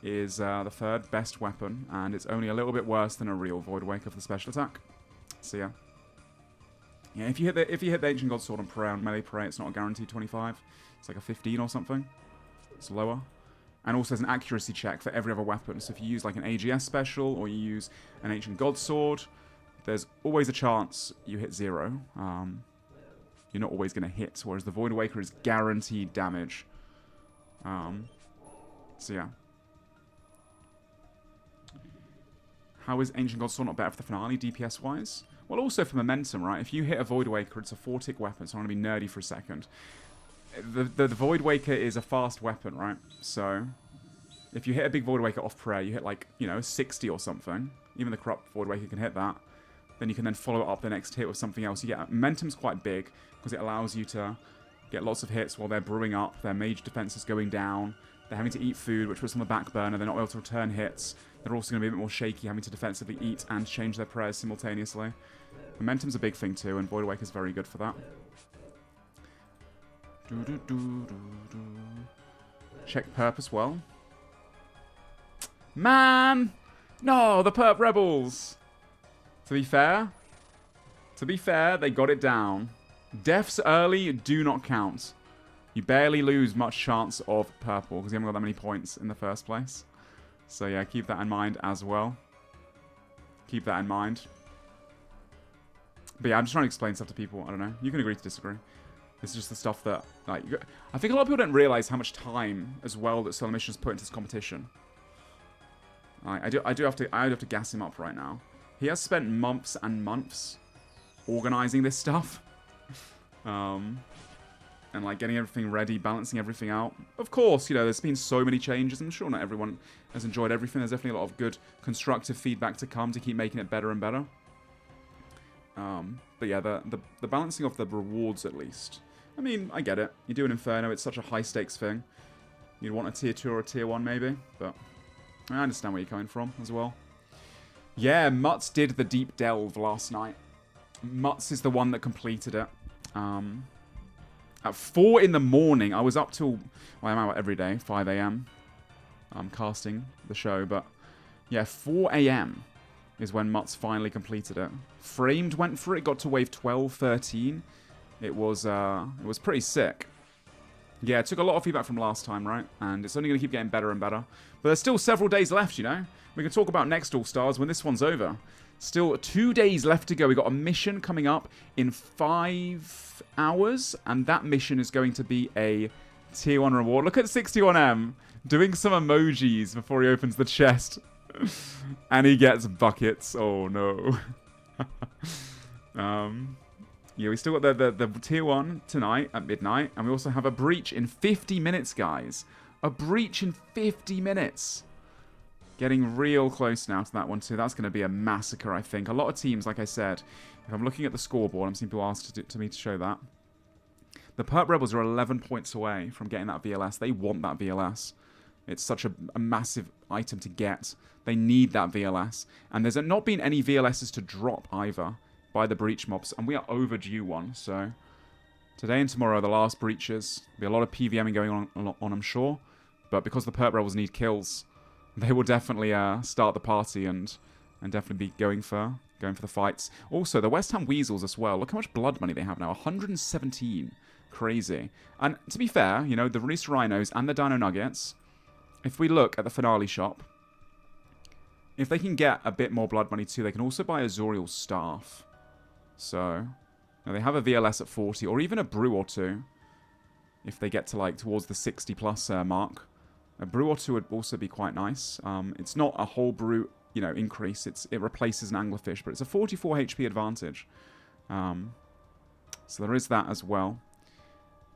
is the 3rd best weapon, and it's only a little bit worse than a real Void Waker for the special attack. So yeah. Yeah, if you hit the Ancient God Sword on prayer, on melee prayer, it's not a guaranteed 25. It's like a 15 or something. It's lower. And also there's an accuracy check for every other weapon. So if you use like an AGS special or you use an Ancient God Sword, there's always a chance you hit 0. You're not always going to hit, whereas the Void Waker is guaranteed damage. So yeah. How is Ancient God Sword not better for the finale, DPS-wise? Well, also for momentum, right? If you hit a Void Waker, it's a 4-tick weapon, so I'm going to be nerdy for a second. The Void Waker is a fast weapon, right? So, if you hit a big Void Waker off prayer, you hit like, you know, 60 or something. Even the Corrupt Void Waker can hit that. Then you can then follow up the next hit with something else. You get momentum's quite big, because it allows you to get lots of hits while they're brewing up. Their mage defense is going down. They're having to eat food, which was on the back burner. They're not able to return hits. They're also going to be a bit more shaky, having to defensively eat and change their prayers simultaneously. Momentum's a big thing too, and Void Waker's very good for that. Check perp as well. Man! No, the perp rebels! To be fair, they got it down. Deaths early do not count. You barely lose much chance of purple, because you haven't got that many points in the first place. So yeah, keep that in mind as well. Keep that in mind. But yeah, I'm just trying to explain stuff to people. I don't know. You can agree to disagree. This is just the stuff that, like, I think a lot of people don't realize how much time as well that SoloMission has put into this competition. I do have to gas him up right now. He has spent months and months organizing this stuff, and like getting everything ready, balancing everything out. Of course, you know, there's been so many changes. I'm sure not everyone has enjoyed everything. There's definitely a lot of good, constructive feedback to come to keep making it better and better. But yeah, the balancing of the rewards at least. I mean, I get it. You do an Inferno, it's such a high stakes thing. You'd want a tier 2 or a tier 1 maybe, but I understand where you're coming from as well. Yeah, Mutz did the deep delve last night. Mutz is the one that completed it. At 4 in the morning, I was up till... Well, I'm out every day, 5 a.m. I'm casting the show, but... Yeah, 4 a.m. is when Mutz finally completed it. Framed went for it, got to wave 12, 13. It was pretty sick. Yeah, it took a lot of feedback from last time, right? And it's only going to keep getting better and better. But there's still several days left, you know? We can talk about next All Stars when this one's over. Still 2 days left to go. We've got a mission coming up in 5 hours. And that mission is going to be a tier 1 reward. Look at 61M doing some emojis before he opens the chest. And he gets buckets. Oh, no. Yeah, we still got the tier 1 tonight at midnight. And we also have a breach in 50 minutes, guys. A breach in 50 minutes. Getting real close now to that one, too. That's going to be a massacre, I think. A lot of teams, like I said, if I'm looking at the scoreboard, I'm seeing people ask to me to show that. The Perp Rebels are 11 points away from getting that VLS. They want that VLS. It's such a massive item to get. They need that VLS. And there's not been any VLSs to drop either by the breach mobs, and we are overdue one, so today and tomorrow are the last breaches. There'll be a lot of PVMing going on, I'm sure, but because the Perp Rebels need kills, they will definitely start the party and definitely be going for the fights. Also, the West Ham Weasels as well. Look how much blood money they have now, 117. Crazy. And to be fair, you know, the Released Rhinos and the Dino Nuggets, if we look at the finale shop, if they can get a bit more blood money too, they can also buy Azoriel's staff. So, now they have a VLS at 40, or even a brew or two, if they get to, like, towards the 60-plus mark. A brew or two would also be quite nice. It's not a whole brew, you know, increase. It replaces an anglerfish, but it's a 44 HP advantage. So there is that as well.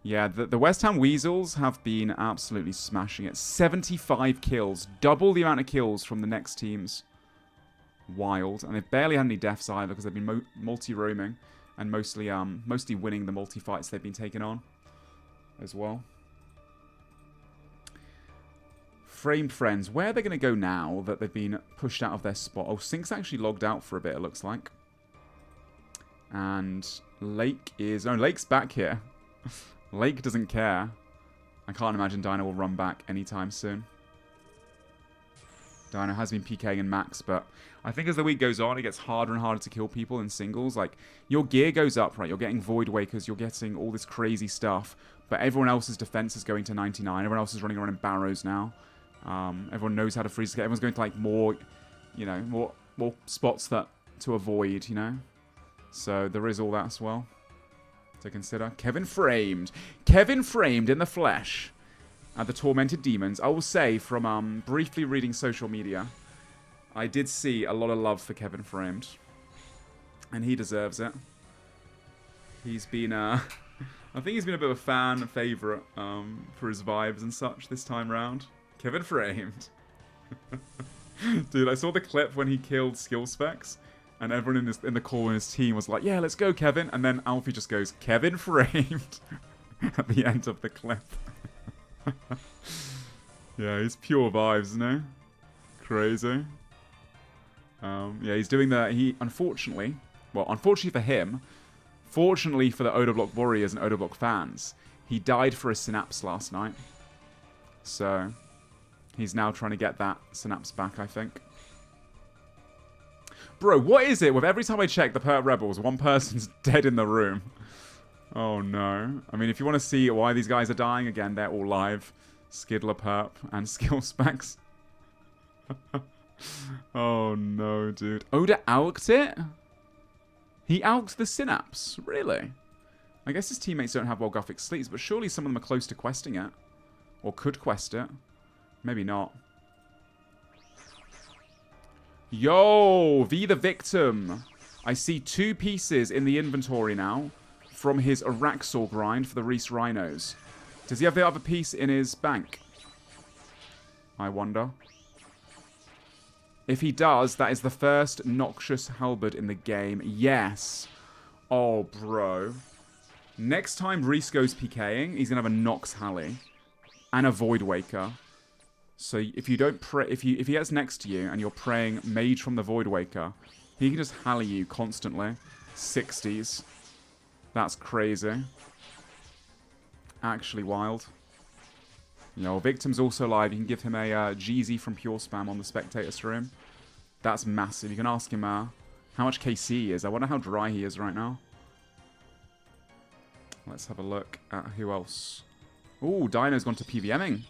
Yeah, the West Ham Weasels have been absolutely smashing it. 75 kills, double the amount of kills from the next teams. Wild, and they've barely had any deaths either because they've been multi-roaming and mostly winning the multi-fights they've been taking on as well. Framed Friends, where are they going to go now that they've been pushed out of their spot? Oh, Sync's actually logged out for a bit, it looks like. And Lake is... Oh, Lake's back here. Lake doesn't care. I can't imagine Dino will run back anytime soon. Dino has been PKing in max, but I think as the week goes on, it gets harder and harder to kill people in singles. Like, your gear goes up, right? You're getting Void Wakers, you're getting all this crazy stuff, but everyone else's defense is going to 99. Everyone else is running around in barrows now. Everyone knows how to freeze. Everyone's going to, like, more, you know, more spots that to avoid, you know? So there is all that as well to consider. Kevin Framed. Kevin Framed in the flesh. The Tormented Demons. I will say, from briefly reading social media, I did see a lot of love for Kevin Framed. And he deserves it. He's been, I think he's been a bit of a fan favourite for his vibes and such this time round. Kevin Framed. Dude, I saw the clip when he killed Skill Specs, and everyone in the call in his team was like, yeah, let's go, Kevin. And then Alfie just goes, Kevin Framed, at the end of the clip. Yeah, he's pure vibes, isn't he? Crazy. Yeah, he's doing the... unfortunately for him, fortunately for the Odoblock Warriors and Odoblock fans, he died for a Synapse last night. So, he's now trying to get that Synapse back, I think. Bro, what is it with every time I check the Perp Rebels, one person's dead in the room? Oh no. I mean, if you want to see why these guys are dying, again, they're all live. Skidler Perp and Skill Specs. Oh no, dude. Oda alked it? He alked the Synapse? Really? I guess his teammates don't have Wolgothic Sleeves, but surely some of them are close to questing it. Or could quest it. Maybe not. Yo, V the Victim. I see 2 pieces in the inventory now from his Araxor grind for the Reese Rhinos. Does he have the other piece in his bank? I wonder. If he does, that is the first Noxious Halberd in the game. Yes. Oh, bro. Next time Reese goes PKing, he's going to have a Nox Halley and a Void Waker. So if you don't pray, if he gets next to you and you're praying Mage from the Voidwaker, he can just hally you constantly. 60s. That's crazy. Actually wild. You know, Victim's also live. You can give him a GZ from PureSpam on the spectator stream. That's massive. You can ask him how much KC he is. I wonder how dry he is right now. Let's have a look at who else. Ooh, Dino's gone to PVMing.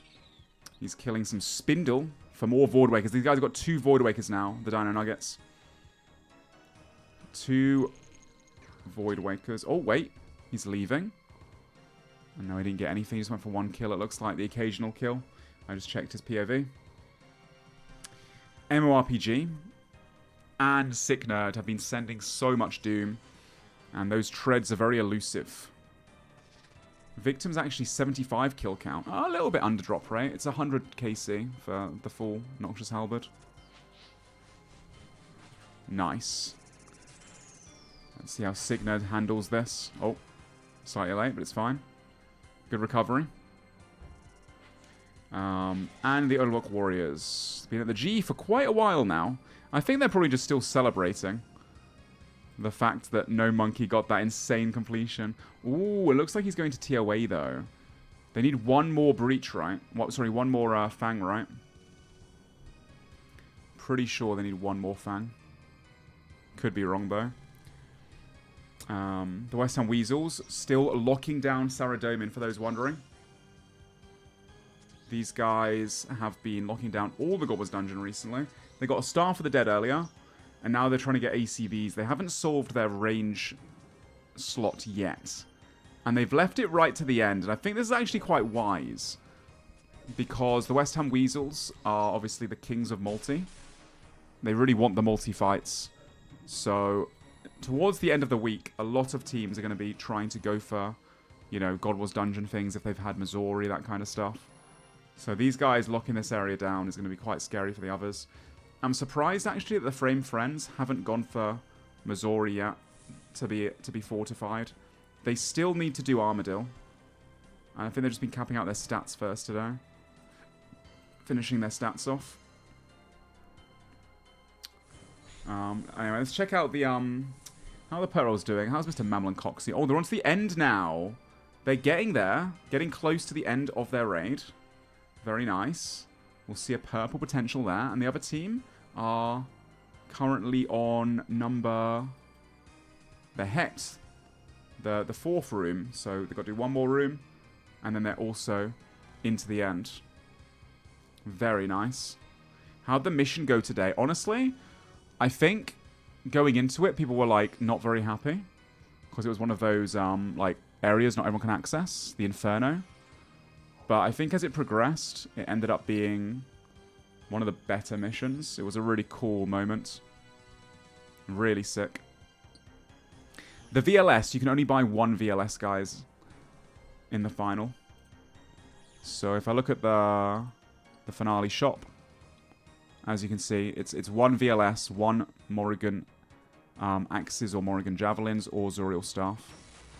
He's killing some Spindle for more Voidwakers. These guys have got 2 Voidwakers now, the Dino Nuggets. 2 Voidwakers. Oh, wait. He's leaving. And no, he didn't get anything. He just went for 1 kill. It looks like the occasional kill. I just checked his POV. MMORPG and Sick Nerd have been sending so much doom. And those treads are very elusive. Victim's actually 75 kill count. A little bit under drop rate. It's 100 KC for the full Noxious Halberd. Nice. Let's see how Sick Nerd handles this. Oh, slightly late, but it's fine. Good recovery. And the Old School Warriors. Been at the G for quite a while now. I think they're probably just still celebrating the fact that No Monkey got that insane completion. Ooh, it looks like he's going to TOA though. They need 1 more Breach, right? Sorry, 1 more Fang, right? Pretty sure they need 1 more Fang. Could be wrong though. The West Ham Weasels still locking down Saradomin, for those wondering. These guys have been locking down all the Goblins Dungeon recently. They got a Star for the Dead earlier, and now they're trying to get ACBs. They haven't solved their range slot yet. And they've left it right to the end, and I think this is actually quite wise. Because the West Ham Weasels are obviously the kings of multi. They really want the multi-fights. So towards the end of the week, a lot of teams are going to be trying to go for, you know, God Wars Dungeon things if they've had Missouri, that kind of stuff. So these guys locking this area down is going to be quite scary for the others. I'm surprised actually that the Frame Friends haven't gone for Missouri yet to be fortified. They still need to do Armadillo. And I think they've just been capping out their stats first today. Finishing their stats off. Anyway, let's check out the how the Pearl's doing. How's Mr. Mammal and Coxie? Oh, they're on to the end now. They're getting there. Getting close to the end of their raid. Very nice. We'll see a purple potential there. And the other team are currently on number... They're Het. The 4th room. So they've got to do 1 more room. And then they're also into the end. Very nice. How'd the mission go today? Honestly, I think going into it, people were like not very happy. Because it was one of those like areas not everyone can access. The Inferno. But I think as it progressed, it ended up being one of the better missions. It was a really cool moment. Really sick. The VLS, you can only buy 1 VLS, guys, in the final. So if I look at the finale shop, as you can see, it's 1 VLS, 1 Morrigan axes or Morrigan javelins or Zuriel staff.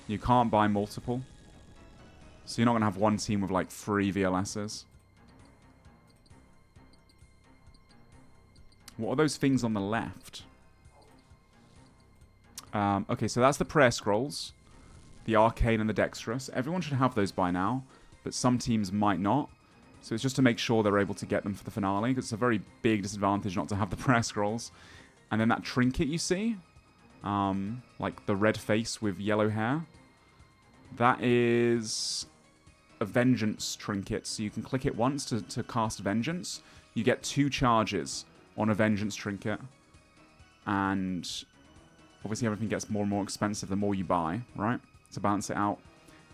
You can't buy multiple. So you're not going to have one team with like 3 VLSs. What are those things on the left? Okay, so that's the prayer scrolls. The arcane and the dexterous. Everyone should have those by now, but some teams might not. So it's just to make sure they're able to get them for the finale, because it's a very big disadvantage not to have the prayer scrolls. And then that trinket you see, like the red face with yellow hair, that is a vengeance trinket. So you can click it once to cast vengeance. You get 2 charges on a vengeance trinket. And obviously everything gets more and more expensive the more you buy, right? To balance it out.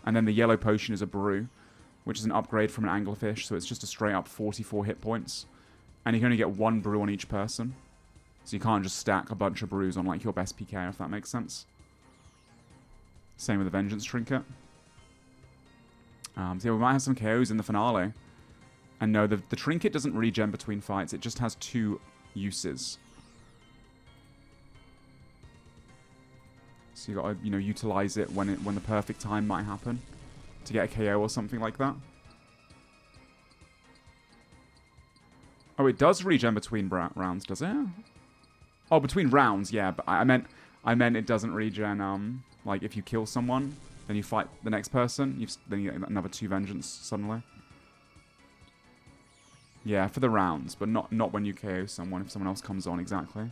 And then the yellow potion is a brew, which is an upgrade from an anglerfish. So it's just a straight up 44 hit points. And you can only get 1 brew on each person. So you can't just stack a bunch of brews on like your best PK, if that makes sense. Same with the vengeance trinket. So yeah, we might have some KOs in the finale. And no, the trinket doesn't regen between fights. It just has 2 uses. So you got to, you know, utilize it when the perfect time might happen to get a KO or something like that. Oh, it does regen between rounds, does it? Oh, between rounds, yeah. But I meant it doesn't regen. Like if you kill someone, then you fight the next person. Then you get another 2 vengeance suddenly. Yeah, for the rounds, but not when you KO someone. If someone else comes on, exactly.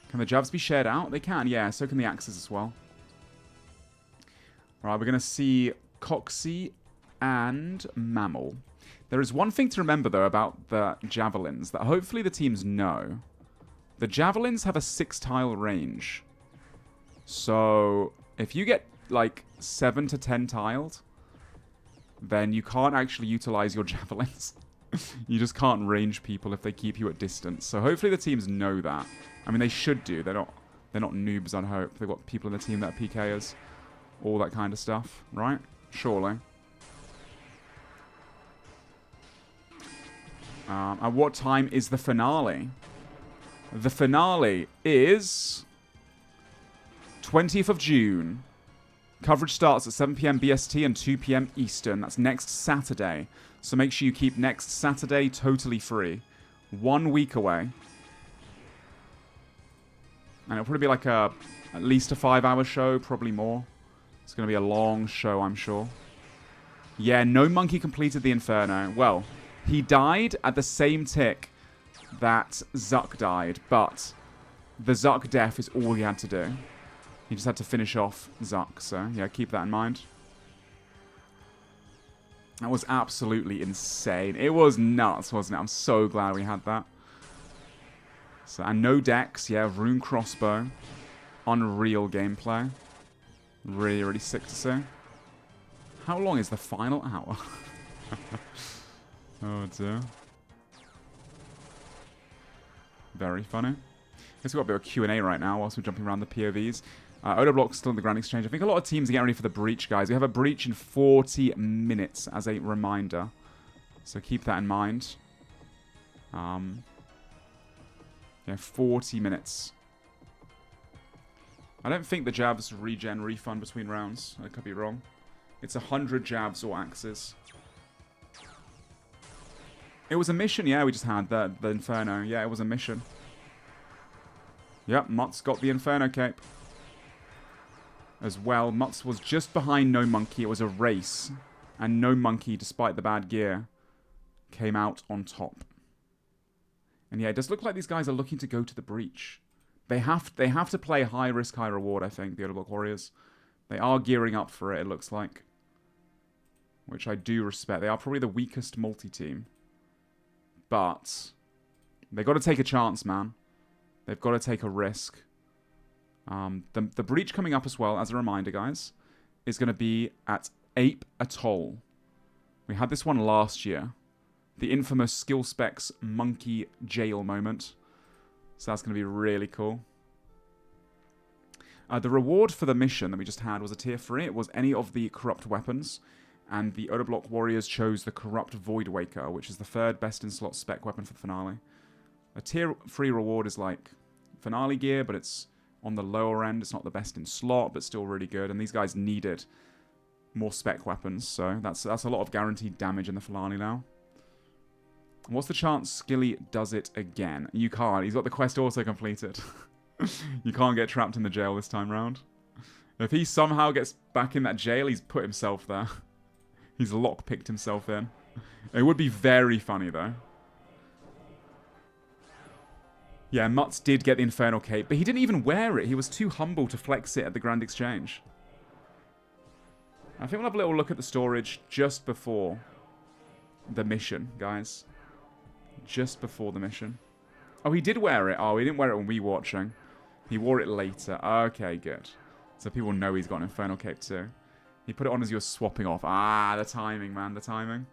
Can the jabs be shared out? They can, yeah. So can the axes as well. All right, we're gonna see Coxie and Mammal. There is one thing to remember, though, about the javelins that hopefully the teams know. The javelins have a 6-tile range. So if you get, like, 7 to 10 tiled, then you can't actually utilize your javelins. You just can't range people if they keep you at distance. So hopefully the teams know that. I mean, they should do. They're not noobs, I hope. They've got people in the team that are PKers. All that kind of stuff, right? Surely. At what time is the finale? The finale is 20th of June. Coverage starts at 7 PM BST and 2 PM Eastern. That's next Saturday. So make sure you keep next Saturday totally free. 1 week away. And it'll probably be like at least a 5-hour show, probably more. It's going to be a long show, I'm sure. Yeah, no monkey completed the Inferno. Well, he died at the same tick that Zuck died, but the Zuck death is all he had to do. He just had to finish off Zuck, so yeah, keep that in mind. That was absolutely insane. It was nuts, wasn't it? I'm so glad we had that. So, and no decks, yeah, Rune Crossbow. Unreal gameplay. Really, really sick to see. How long is the final hour? Oh dear. Very funny. Guess we've got a bit of a Q&A right now whilst we're jumping around the POVs. Oda Block's still in the Grand Exchange. I think a lot of teams are getting ready for the breach, guys. We have a breach in 40 minutes as a reminder. So keep that in mind. Yeah, 40 minutes. I don't think the jabs regen refund between rounds. I could be wrong. It's 100 jabs or axes. It was a mission, yeah, we just had the Inferno. Yeah, it was a mission. Yep, Mutz got the Inferno cape. As well, Mutz was just behind No Monkey. It was a race. And No Monkey, despite the bad gear, came out on top. And yeah, it does look like these guys are looking to go to the breach. They have to play high risk, high reward, I think, the Oda Block Warriors. They are gearing up for it looks like. Which I do respect. They are probably the weakest multi-team. But they've got to take a chance, man. They've got to take a risk. The breach coming up as well, as a reminder, guys, is going to be at Ape Atoll. We had this one last year. The infamous Skill Specs Monkey Jail moment. So that's going to be really cool. The reward for the mission that we just had was a tier 3. It was any of the corrupt weapons. And the Oda Block Warriors chose the Corrupt Void Waker, which is the 3rd best in slot spec weapon for the finale. A tier 3 reward is like finale gear, but it's on the lower end. It's not the best in slot, but still really good. And these guys needed more spec weapons, so that's a lot of guaranteed damage in the finale now. What's the chance Skilly does it again? You can't. He's got the quest auto completed. You can't get trapped in the jail this time round. If he somehow gets back in that jail, he's put himself there. He's lockpicked himself in. It would be very funny, though. Yeah, Mutz did get the Infernal Cape, but he didn't even wear it. He was too humble to flex it at the Grand Exchange. I think we'll have a little look at the storage just before the mission, guys. Just before the mission. Oh, he did wear it. Oh, he didn't wear it when we were watching. He wore it later. Okay, good. So people know he's got an Infernal Cape too. He put it on as you were swapping off. Ah, the timing, man. The timing.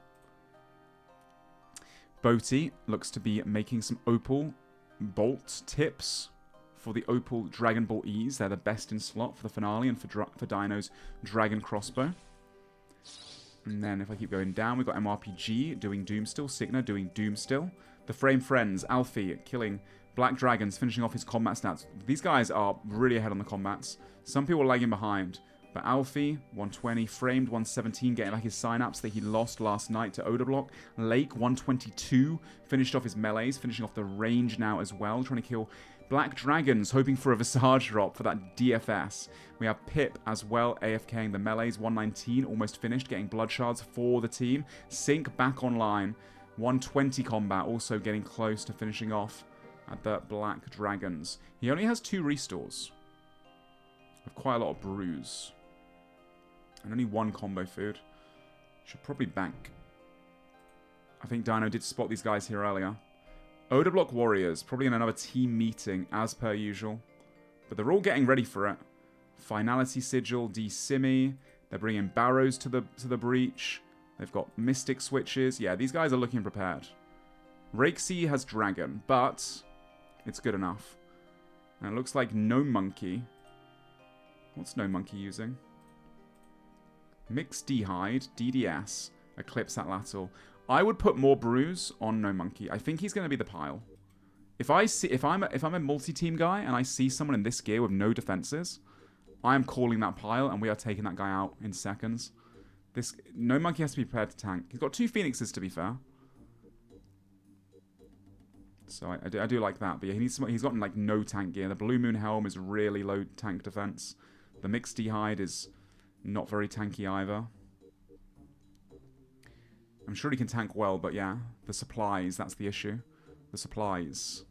Boaty looks to be making some Opal Bolt tips for the Opal Dragon Ball E's. They're the best in slot for the finale and for Dino's Dragon Crossbow. And then if I keep going down, we've got MRPG doing Doom Still, Signa doing Doom Still. The Frame Friends, Alfie killing Black Dragons, finishing off his combat stats. These guys are really ahead on the combats. Some people are lagging behind. But Alfie, 120. Framed, 117, getting back his synapse that he lost last night to Odablock. Lake, 122. Finished off his melees, finishing off the range now as well. Trying to kill Black Dragons, hoping for a Visage drop for that DFS. We have Pip as well, AFKing the melees. 119, almost finished, getting blood shards for the team. Sync back online. 120 combat, also getting close to finishing off at the Black Dragons. He only has 2 restores. With quite a lot of brews. And only 1 combo food. Should probably bank. I think Dino did spot these guys here earlier. Odablock Warriors, probably in another team meeting as per usual. But they're all getting ready for it. Finality Sigil, D-Simi. They're bringing Barrows to the breach. They've got Mystic switches. Yeah, these guys are looking prepared. Rakesy has Dragon, but it's good enough. And it looks like No Monkey. What's No Monkey using? Mixed D-Hide, DDS, Eclipse Atlatl. I would put more brews on No Monkey. I think he's going to be the pile. If I'm a multi-team guy and I see someone in this gear with no defenses, I am calling that pile and we are taking that guy out in seconds. No Monkey has to be prepared to tank. He's got 2 Phoenixes to be fair. So I do like that. But yeah, he's got like no tank gear. The Blue Moon Helm is really low tank defense. The Mixed D-Hide is not very tanky either. I'm sure he can tank well, but yeah, the supplies, that's the issue. The supplies.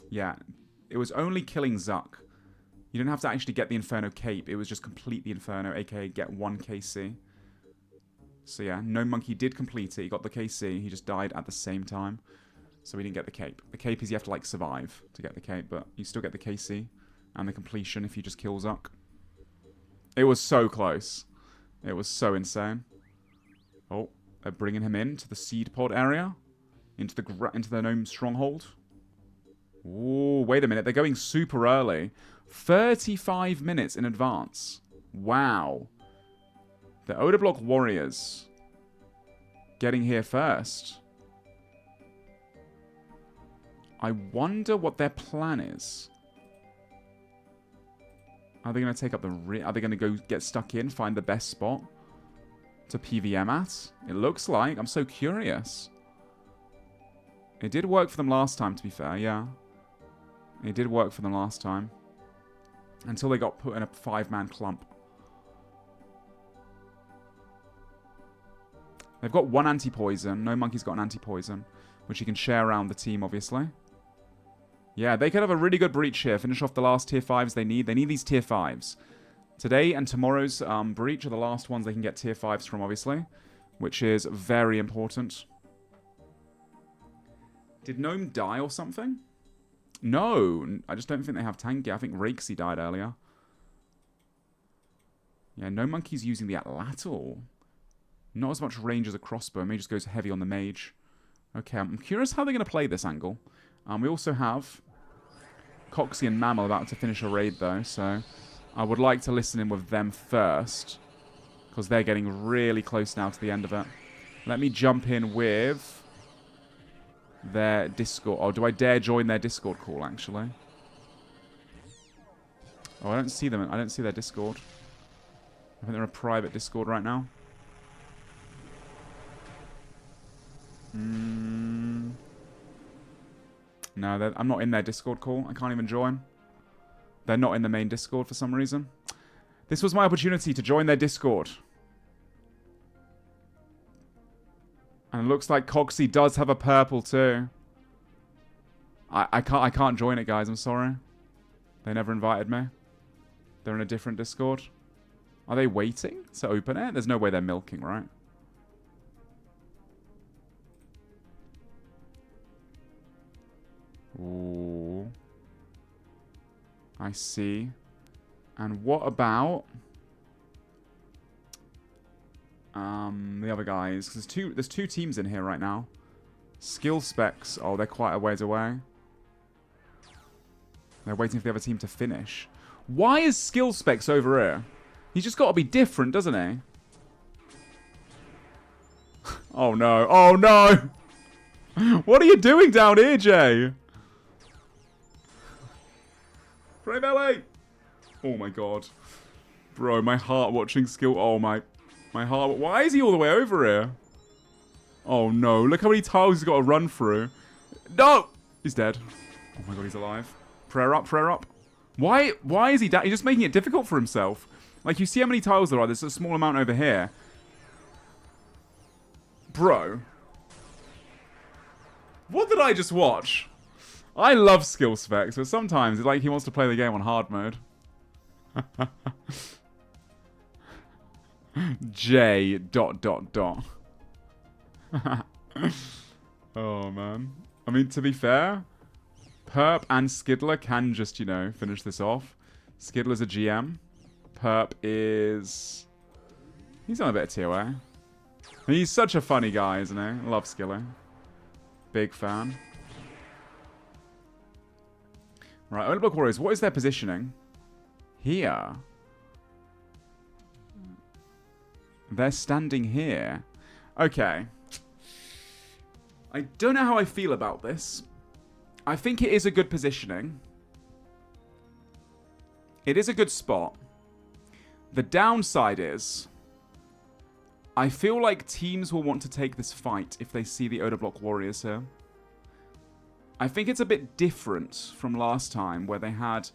Yeah, it was only killing Zuck. You didn't have to actually get the Inferno Cape. It was just complete the Inferno, aka get 1 KC. So yeah, No Monkey did complete it. He got the KC. He just died at the same time. So we didn't get the Cape. The Cape is you have to like survive to get the Cape, but you still get the KC and the completion if you just kill Zuck. It was so close. It was so insane. Oh, they're bringing him into the seed pod area. Into the gnome stronghold. Ooh, wait a minute. They're going super early. 35 minutes in advance. Wow. The Odablock Warriors getting here first. I wonder what their plan is. Are they going to take up the... Are they going to go get stuck in, find the best spot to PVM at? It looks like. I'm so curious. It did work for them last time, to be fair, yeah. It did work for them last time. Until they got put in a 5-man clump. They've got 1 anti-poison. No Monkey's got an anti-poison, which he can share around the team, obviously. Yeah, they could have a really good breach here. Finish off the last tier 5s they need. They need these tier 5s. Today and tomorrow's breach are the last ones they can get tier 5s from, obviously. Which is very important. Did Gnome die or something? No, I just don't think they have tank gear. I think Rakesy died earlier. Yeah, No Monkey's using the Atlatl. Not as much range as a crossbow. Maybe just goes heavy on the mage. Okay, I'm curious how they're going to play this angle. We also have Coxie and Mammal about to finish a raid, though. So I would like to listen in with them first. Because they're getting really close now to the end of it. Let me jump in with their Discord. Oh, do I dare join their Discord call, actually? Oh, I don't see them. I don't see their Discord. I think they're in a private Discord right now. No, I'm not in their Discord call. I can't even join. They're not in the main Discord for some reason. This was my opportunity to join their Discord. And it looks like Coxie does have a purple too. I can't join it, guys. I'm sorry. They never invited me. They're in a different Discord. Are they waiting to open it? There's no way they're milking, right? Ooh. I see. And what about the other guys? Because there's two teams in here right now. Skill specs. Oh, they're quite a ways away. They're waiting for the other team to finish. Why is skill specs over here? He's just got to be different, doesn't he? Oh no! Oh no! What are you doing down here, Jay? Frame LA! Oh my god. Bro, my heart watching skill. Oh my heart. Why is he all the way over here? Oh no, look how many tiles he's got to run through. No! He's dead. Oh my god, he's alive. Prayer up, prayer up. Why is he down? He's just making it difficult for himself. Like, you see how many tiles there are? There's a small amount over here. Bro. What did I just watch? I love skill specs, but sometimes it's like he wants to play the game on hard mode. J ... Oh, man. I mean, to be fair, Perp and Skidler can just, you know, finish this off. Skidler's a GM. Perp is... He's on a bit of TOA. He's such a funny guy, isn't he? Love Skiller. Big fan. Right, Old Block Warriors, what is their positioning? Here. They're standing here. Okay. I don't know how I feel about this. I think it is a good positioning. It is a good spot. The downside is, I feel like teams will want to take this fight if they see the Oda Block Warriors here. I think it's a bit different from last time where they had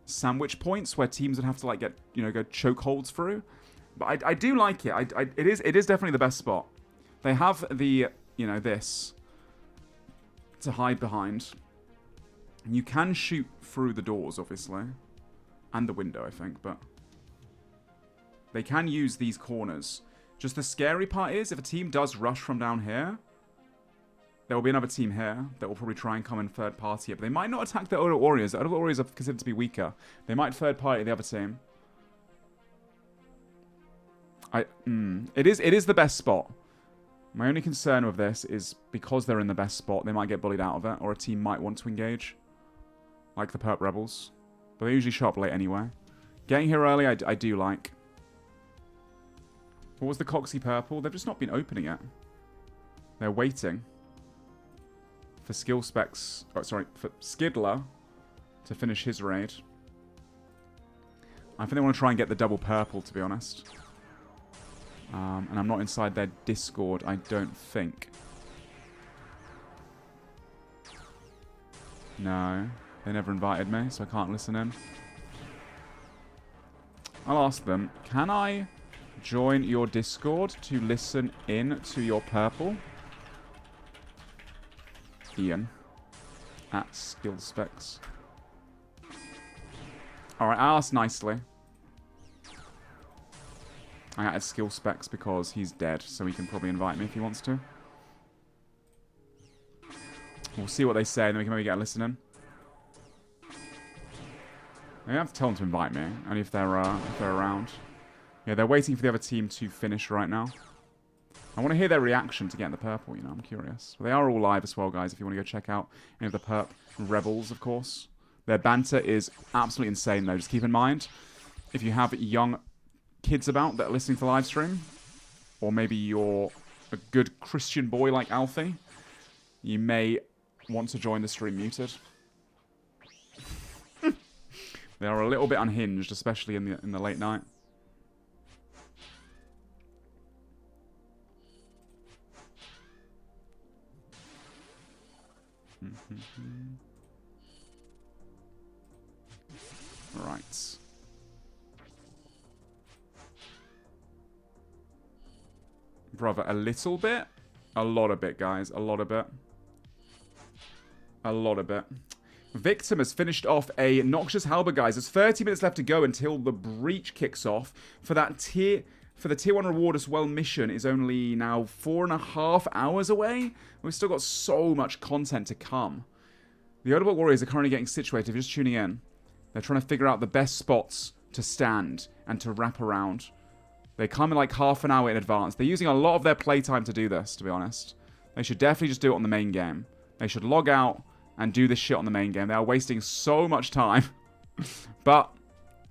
sandwich points where teams would have to like get, you know, go choke holds through. But I do like it. It is definitely the best spot. They have the, you know, this to hide behind. You can shoot through the doors, obviously. And the window, I think, but they can use these corners. Just the scary part is, if a team does rush from down here, there will be another team here that will probably try and come in third party. But they might not attack the Oda Warriors. The Oda Warriors are considered to be weaker. They might third party the other team. It is the best spot. My only concern with this is because they're in the best spot, they might get bullied out of it, or a team might want to engage. Like the Perp Rebels. But they usually show up late anyway. Getting here early, I do like. What was the Coxy Purple? They've just not been opening it. They're waiting for skill specs. Oh, sorry, for Skidler to finish his raid. I think they want to try and get the double purple, to be honest. And I'm not inside their Discord, I don't think. No, they never invited me, so I can't listen in. I'll ask them, can I join your Discord to listen in to your purple? Ian. At skill specs. Alright, I asked nicely. I added skill specs because he's dead, so he can probably invite me if he wants to. We'll see what they say, and then we can maybe get a listen in. I have to tell them to invite me, only if they're around. Yeah, they're waiting for the other team to finish right now. I want to hear their reaction to getting the purple, you know, I'm curious. But they are all live as well, guys, if you want to go check out any of the Perp Rebels, of course. Their banter is absolutely insane, though. Just keep in mind, if you have young kids about that are listening to the live stream, or maybe you're a good Christian boy like Alfie, you may want to join the stream muted. They are a little bit unhinged, especially in the late night. Right. Brother, a little bit? A lot of bit, guys. A lot of bit. A lot of bit. Victim has finished off a Noxious Halberd, guys. There's 30 minutes left to go until the breach kicks off. For the tier 1 reward as well mission is only now 4.5 hours away. We've still got so much content to come. The Oda Block Warriors are currently getting situated. If you're just tuning in, they're trying to figure out the best spots to stand and to wrap around. They come in like half an hour in advance. They're using a lot of their playtime to do this, to be honest. They should definitely just do it on the main game. They should log out and do this shit on the main game. They are wasting so much time. But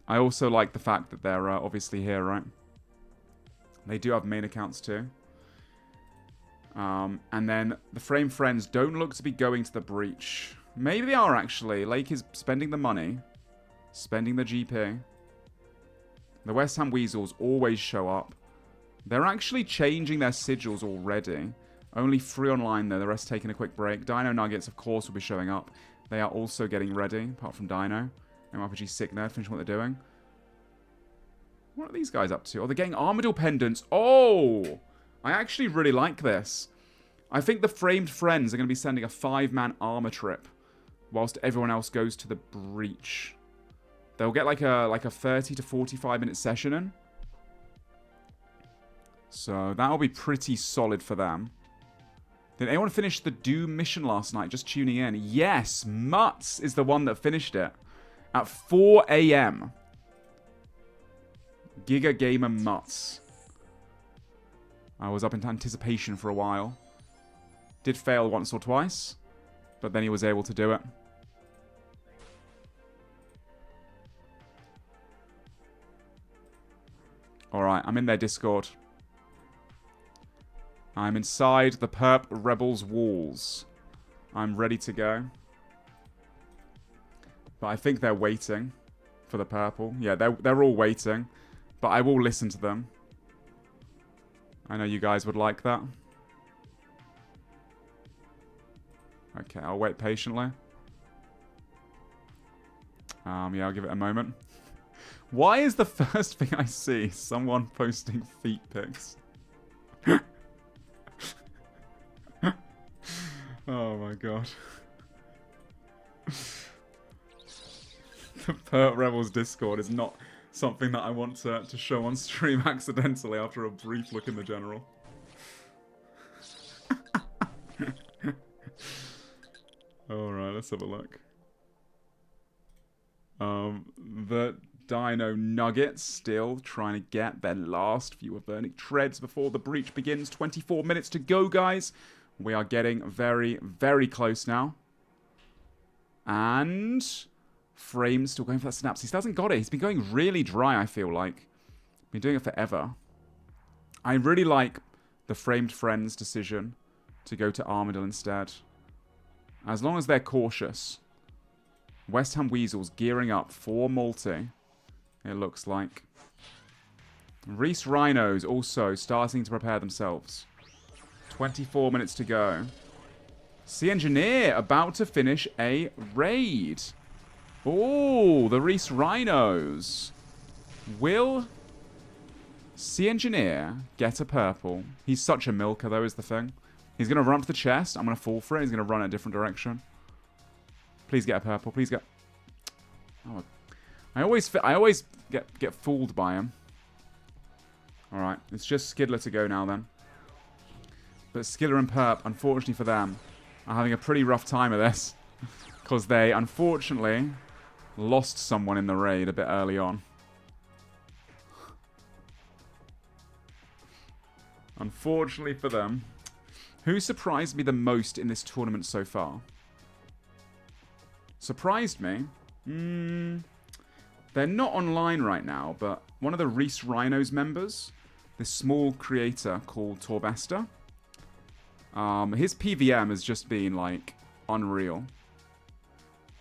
I also like the fact that they're obviously here, right? They do have main accounts too. And then the Frame Friends don't look to be going to the breach. Maybe they are, actually. Lake is spending the money. Spending the GP. The West Ham Weasels always show up. They're actually changing their sigils already. Only 3 online though, the rest taking a quick break. Dino Nuggets, of course, will be showing up. They are also getting ready, apart from Dino. MRPG Sick Nerd, finishing what they're doing. What are these guys up to? Oh, they're getting Armadillo pendants. Oh! I actually really like this. I think the Framed Friends are going to be sending a 5-man armor trip whilst everyone else goes to the breach. They'll get like a 30 to 45 minute session in. So that'll be pretty solid for them. Did anyone finish the Doom mission last night? Just tuning in. Yes, Mutz is the one that finished it. At 4 a.m. Giga Gamer Mutz. I was up in anticipation for a while. Did fail once or twice. But then he was able to do it. Alright, I'm in their Discord. I'm inside the Perp Rebels walls. I'm ready to go. But I think they're waiting for the purple. Yeah, they're all waiting. But I will listen to them. I know you guys would like that. Okay, I'll wait patiently. Yeah, I'll give it a moment. Why is the first thing I see someone posting feet pics? Oh my god. The Pert Rebels Discord is not something that I want to show on stream accidentally after a brief look in the general. Alright, let's have a look. The Dino Nuggets still trying to get their last few of burning treads before the breach begins. 24 minutes to go, guys. We are getting very, very close now. And Frame's still going for that snaps. He still hasn't got it. He's been going really dry, I feel like. Been doing it forever. I really like the Framed Friends decision to go to Armadillo instead. As long as they're cautious. West Ham Weasels gearing up for multi. It looks like. Reese Rhinos also starting to prepare themselves. 24 minutes to go. Sea Engineer about to finish a raid. Oh, the Reese Rhinos. Will Sea Engineer get a purple? He's such a milker, though, is the thing. He's going to run up to the chest. I'm going to fall for it. He's going to run in a different direction. Please get a purple. Please get... Oh, I always get fooled by him. Alright, it's just Skidler to go now, then. But Skidler and Perp, unfortunately for them, are having a pretty rough time of this. Because they, unfortunately, lost someone in the raid a bit early on. Unfortunately for them. Who surprised me the most in this tournament so far? Surprised me? They're not online right now, but one of the Reese Rhinos members, this small creator called Torbesta, his PVM has just been, like, unreal.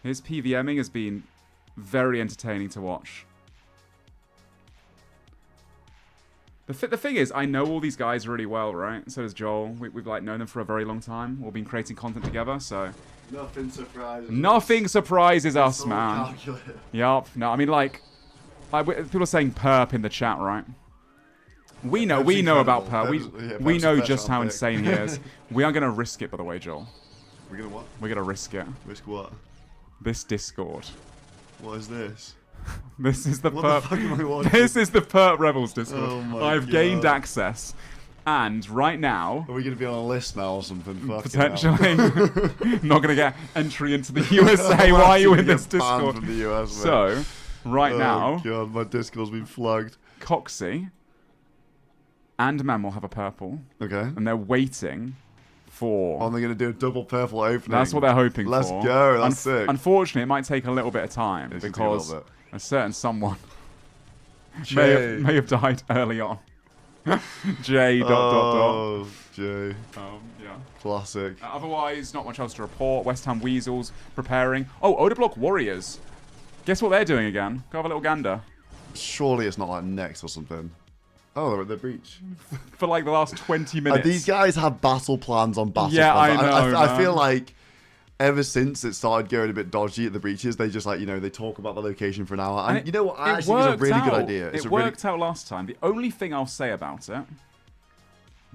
His PVMing has been very entertaining to watch. The thing is, I know all these guys really well, right? So does Joel. We've like known them for a very long time. We've been creating content together, so... Nothing surprises Nothing surprises us, all man. calculated. Yup. No, I mean, like... people are saying perp in the chat, right? We know about perp. We know just how insane he is. We are going to risk it, by the way, Joel. We're going to what? We're going to risk it. Risk what? This Discord. What is this? This is the What Perp. the fuck am I watching? This is the Perp Rebels Discord. Oh my I've gained access, and right now are we going to be on a list now or something? Fucking potentially, hell. not going to get entry into the USA. Why are you in this Get banned Discord? from the US, So, right now, oh god, my Discord's been flagged. Coxie and Man will have a purple. Okay. And they're waiting for... Oh, they're going to do a double purple opening. That's what they're hoping for. Let's go, that's sick. Unfortunately, it might take a little bit of time because a certain someone may have died early on. J. Oh, J. Yeah. Classic. Otherwise, not much else to report. West Ham Weasels preparing. Oh, Odablock Warriors Guess what they're doing again? Go have a little gander. Surely it's not like next or something. Oh, they're at the breach. For like the last 20 minutes. These guys have battle plans on battle Yeah, plans. I know, I feel like ever since it started going a bit dodgy at the breaches, they just like, they talk about the location for an hour. And you know what? I actually think it's a really good idea. It worked out last time. The only thing I'll say about it,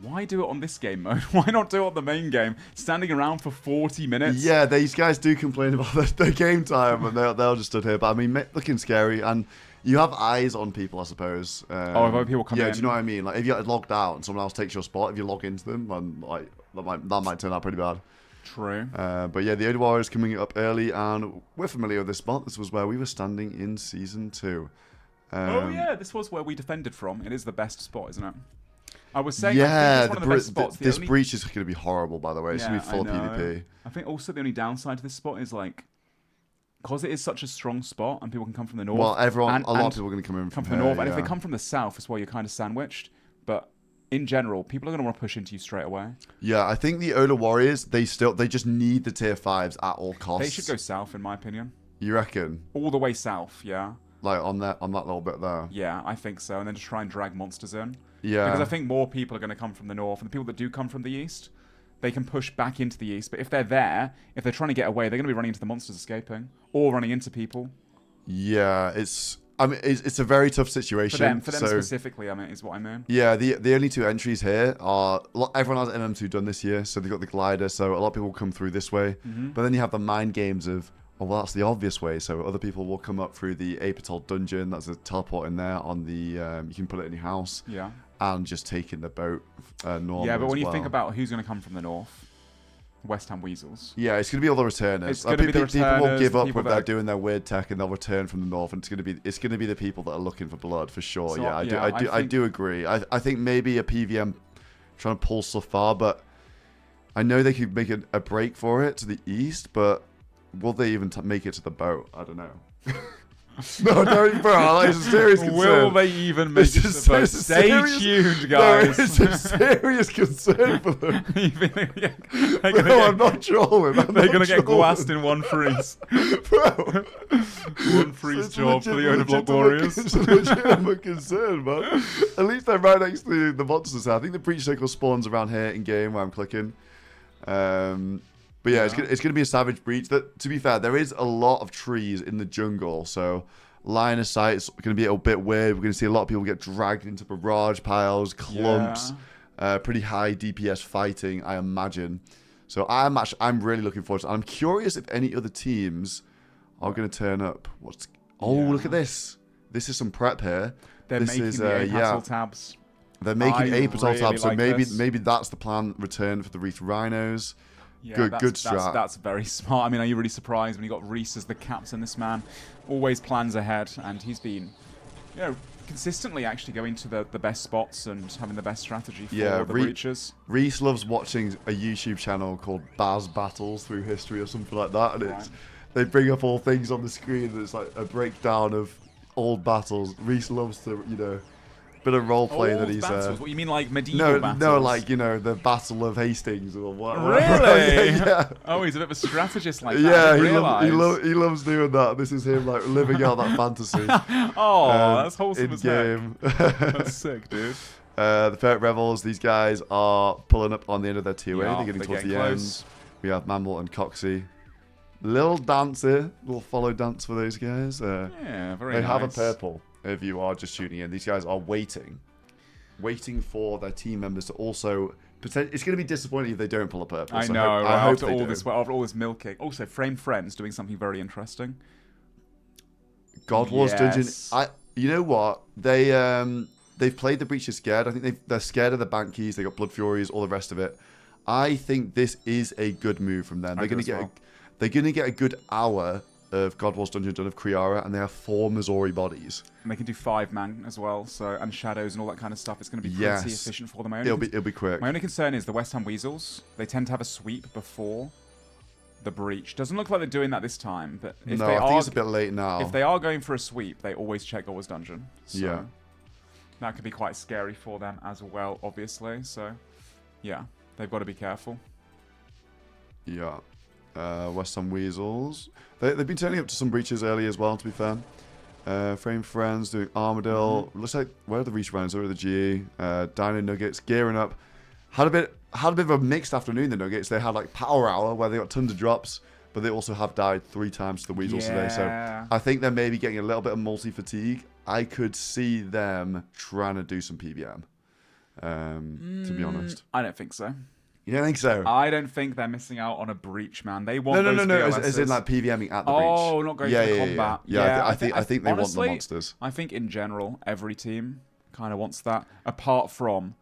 why do it on this game mode? Why not do it on the main game? Standing around for 40 minutes? Yeah, these guys do complain about their game time, and they'll just stood here. But I mean, looking scary, and you have eyes on people, I suppose. If other people come in. Yeah, do you know what I mean? Like, if you get logged out and someone else takes your spot, if you log into them, and like that might turn out pretty bad. True. But yeah, the Odin Warriors coming up early, and we're familiar with this spot. This was where we were standing in Season 2. Oh yeah, this was where we defended from. It is the best spot, isn't it? I was saying, yeah, I think it's one of the best spots. This breach is going to be horrible, by the way. It's going to be full of PvP. I think also the only downside to this spot is like, because it is such a strong spot and people can come from the north. Well, a lot of people are going to come in from the north, and if they come from the south, as well, you're kind of sandwiched. But in general, people are going to want to push into you straight away. Yeah, I think the Oda Warriors, they just need the tier 5s at all costs. They should go south, in my opinion. You reckon? All the way south, yeah. Like on that little bit there. Yeah, I think so, and then just try and drag monsters in. Yeah. Because I think more people are going to come from the north, and the people that do come from the east, they can push back into the east. But if they're there, if they're trying to get away, they're going to be running into the monsters escaping, or running into people. Yeah, it's a very tough situation. For them specifically, I mean, is what I mean. Yeah, the only 2 entries here are, everyone has MM2 done this year, so they've got the glider, so a lot of people come through this way. But then you have the mind games of, well, that's the obvious way, so other people will come up through the Apatol dungeon. That's a teleport in there on the, you can put it in your house. Yeah. And just taking the boat normal. Yeah, but when you think about who's going to come from the north, West Ham Weasels. Yeah, it's going to be all the returners. It's going to be the returners. People will give up when they're doing their weird tech, and they'll return from the north, and it's going to be the people that are looking for blood for sure. So, I do agree. I think maybe a PVM trying to pull stuff far, but I know they could make a break for it to the east, but will they even make it to the boat? I don't know. No, don't, bro. It's a serious concern. Will they even make it to the boat? Stay tuned, guys. No, it's a serious concern for them. I'm not trolling. They're going to get glassed in one freeze. Bro. One freeze job for the Odin Block Warriors. It's a legitimate concern, man. At least they're right next to the monsters. I think the breach circle spawns around here in game where I'm clicking. But yeah, it's going to be a savage breach. That, to be fair, there is a lot of trees in the jungle, so line of sight is going to be a bit weird. We're going to see a lot of people get dragged into barrage piles, clumps, pretty high DPS fighting, I imagine. So I'm really looking forward to it. I'm curious if any other teams are going to turn up. Look at this. This is some prep here. They're making the Apatol tabs. They're making Apatol tabs, so like maybe that's the plan. Return for the Reef Rhinos. Yeah, good strat. That's very smart. I mean, are you really surprised when you got Reese as the captain? This man always plans ahead, and he's been, consistently actually going to the best spots and having the best strategy for the breaches. Reese loves watching a YouTube channel called Baz Battles Through History or something like that, and they bring up all things on the screen, and it's like a breakdown of old battles. Reese loves to, bit of role play that he's. Battles? What you mean, like medieval battles? No, like the Battle of Hastings or what? Really? Yeah. Oh, he's a bit of a strategist like that. Yeah, he loves doing that. This is him like living out that fantasy. That's wholesome as game. That's sick, dude. The Ferret Rebels, these guys are pulling up on the end of their tier. They're getting towards the end. We have Mammal and Coxie. Little dance here, little follow dance for those guys. Yeah, very nice. They have a purple. If you are just tuning in, these guys are waiting for their team members to also. It's going to be disappointing if they don't pull a purple. I know. After all this milking. Also, Frame Friends doing something very interesting. God Wars Dungeon. You know what? They've played the breaches scared. I think they're scared of the bank keys. They got Blood Furies, all the rest of it. I think this is a good move from them. They're going to get a good hour of God Wars Dungeon done of Kriara, and they have 4 Missouri bodies. And they can do 5-man as well, and shadows and all that kind of stuff. It's going to be pretty efficient for them. It'll be quick. My only concern is the West Ham Weasels. They tend to have a sweep before the breach. Doesn't look like they're doing that this time, but I think it's a bit late now. If they are going for a sweep, they always check God Wars Dungeon. So that could be quite scary for them as well, obviously. So, yeah, they've got to be careful. Yeah. West Ham Weasels. They've been turning up to some breaches early as well, to be fair. Frame Friends doing Armadale. Looks like, where are the Reshrines? Where are the GE? Dino Nuggets gearing up. Had a bit of a mixed afternoon, the Nuggets. They had like Power Hour where they got tons of drops, but they also have died 3 times to the Weasels today. So I think they're maybe getting a little bit of multi-fatigue. I could see them trying to do some PBM, to be honest. I don't think so. You don't think so? I don't think they're missing out on a breach, man. They want those No. VLSs. As in like PVMing at the breach. Oh, not going to the combat. Yeah, I think they honestly, want the monsters. I think in general, every team kind of wants that. Apart from,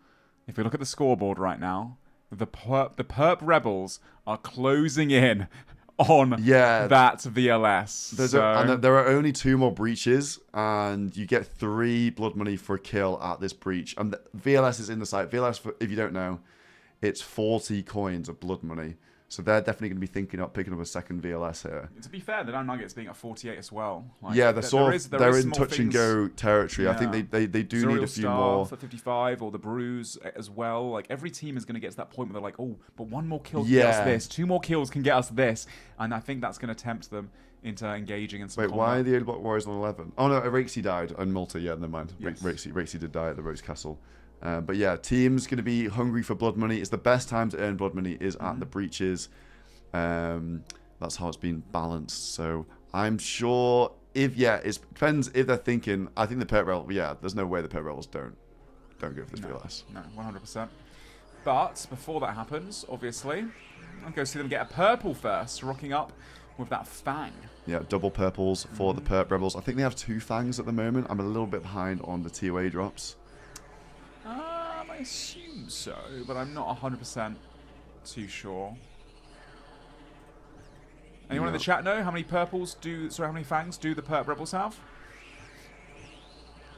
if we look at the scoreboard right now, the Perp Rebels are closing in on that VLS. And there are only 2 more breaches, and you get 3 blood money for a kill at this breach. And VLS is in the site. VLS, if you don't know, it's 40 coins of blood money. So they're definitely going to be thinking of picking up a second VLS here. To be fair, the Nuggets being at 48 as well. Like, yeah, they're in touch and go territory. I think they do need a few more. For 55 or the Bruise as well. Like every team is going to get to that point where they're like, oh, but 1 more kill can get us this. 2 more kills can get us this. And I think that's going to tempt them into engaging in some combat. Why are the Old Block Warriors on 11? Oh no, Rexy died on multi. Yeah, never mind. Yes. Rexy did die at the Rose Castle. But yeah, teams going to be hungry for blood money. It's the best time to earn blood money is at the breaches. That's how it's been balanced. So I'm sure it depends if they're thinking. I think the Pet Rebels. Yeah, there's no way the Pet Rebels don't go for this VLS. No, 100%. But before that happens, obviously, I'll go see them get a purple first, rocking up with that Fang. Yeah, double purples for the Perp Rebels. I think they have 2 Fangs at the moment. I'm a little bit behind on the TOA drops. I assume so, but I'm not 100% too sure. Anyone in the chat know how many how many Fangs do the Perp Rebels have?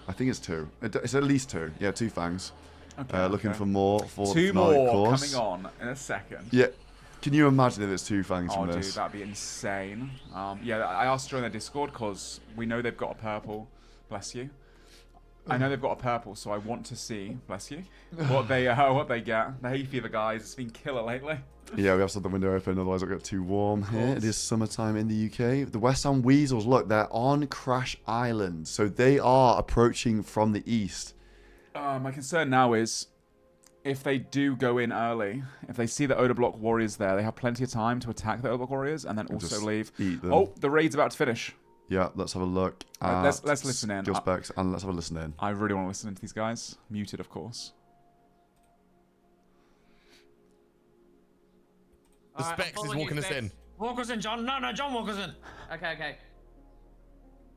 I think it's 2. It's at least 2. Yeah, 2 Fangs. Okay, looking for more for 2 the more course. coming on in a second. Yeah. Can you imagine if it's 2 Fangs from Oh, this? dude, that'd be insane. Yeah, I asked to join their Discord because we know they've got a purple. Bless you. I know they've got a purple, so I want to see, bless you, what they get. The hay fever guys, it's been killer lately. Yeah, we have to have the window open, otherwise it'll get too warm here. It is summertime in the UK. The West Ham Weasels, look, they're on Crash Island, so they are approaching from the east. My concern now is, if they do go in early, if they see the Oda Block Warriors there, they have plenty of time to attack the Oda Block Warriors and then also leave. Eat them. Oh, the raid's about to finish. Yeah, let's have a look. Let's listen in. Skill specs, and let's have a listen in. I really want to listen into these guys. Muted, of course. The specs is walking us in. Walk us in, John. No, John, walk us in. Okay.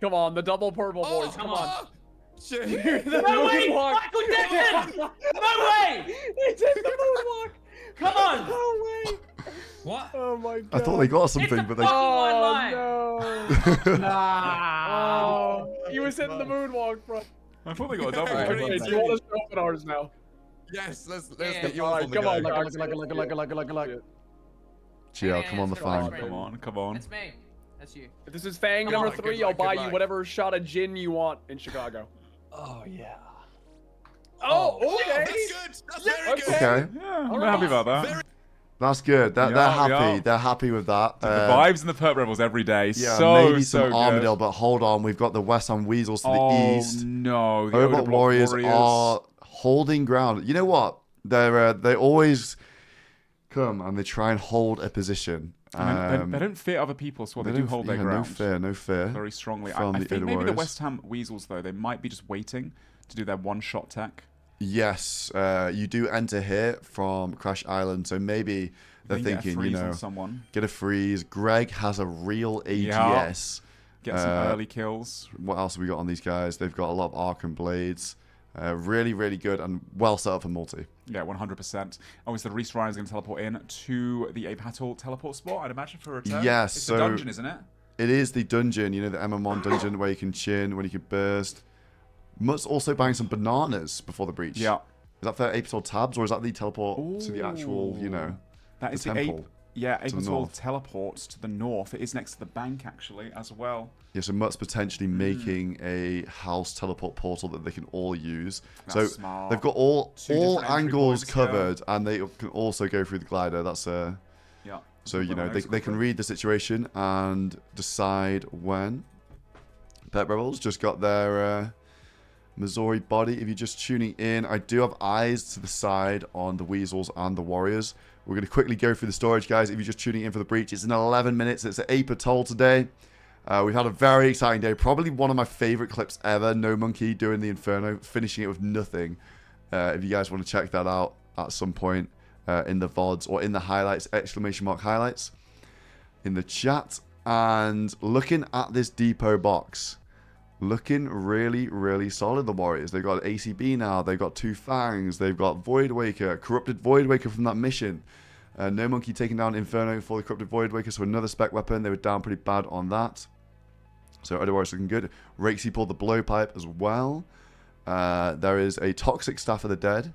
Come on, the double purple boys. Come on. No way! Michael Deadman! No way! He did the moonwalk. Come on! No way! What? Oh my god! I thought they got something, but they. Oh no! Nah. Oh, he was hitting the moonwalk, bro. I thought they got a double. Okay, do you want us to open ours now? Yes, let's Yeah. get yours Alright, on the come go. on, like. GL, come on the Fang. Come on. It's me. That's you. If this is Fang Come number on. 3, I'll buy you whatever shot of gin you want in Chicago. Oh yeah. Oh, okay. That's good. That's very good. Okay. Yeah, I'm happy about that. That's good. They're happy. Yeah. They're happy with that. The vibes in the Perp Rebels every day. Yeah, so, maybe some so Armadale, good. but hold on. We've got the West Ham Weasels to the east. No, the Oda Oda Block Block Warriors are holding ground. You know what? They always come and they try and hold a position. They don't fear other people, so they do hold their ground. No fear. Very strongly. from I the think Oda maybe the Warriors. West Ham Weasels, though, they might be just waiting to do their one-shot tech. Yes, you do enter here from Crash Island, so maybe they're thinking, get a freeze. Greg has a real AGS. Get some early kills. What else have we got on these guys? They've got a lot of Arkham Blades. Really, really good and well set up for multi. Yeah, 100%. Obviously, the Reese Ryan is going to teleport in to the Apatal teleport spot, I'd imagine, for a return. Yes, it's so the dungeon, isn't it? It is the dungeon, the MM1 dungeon where you can chin, when you can burst. Must also buying some bananas before the breach. Yeah. Is that for Apatal tabs, or is that the teleport to the actual, that is the temple? Apatal teleport to the north. It is next to the bank, actually, as well. Yeah, so Mutt's potentially making a house teleport portal that they can all use. That's so smart. they've got all different entry angles points, covered, and they can also go through the glider. That's yeah. So, you know, they can read the situation and decide when. Pet Rebels just got their Missouri body. If you're just tuning in, I do have eyes to the side on the Weasels and the Warriors. We're going to quickly go through the storage, guys. If you're just tuning in for the breach, it's in 11 minutes. It's at 8 per toll today. We've had a very exciting day. Probably one of my favorite clips ever. No Monkey doing the Inferno, finishing it with nothing. If you guys want to check that out at some point in the VODs or in the highlights, ! highlights in the chat. And looking at this depot box, looking really, really solid, the Warriors. They've got ACB now. They've got 2 Fangs. They've got Void Waker, Corrupted Void Waker from that mission. No Monkey taking down Inferno for the Corrupted Void Waker, so another spec weapon. They were down pretty bad on that. So other Warriors looking good. Rakesy pulled the blowpipe as well. There is a Toxic Staff of the Dead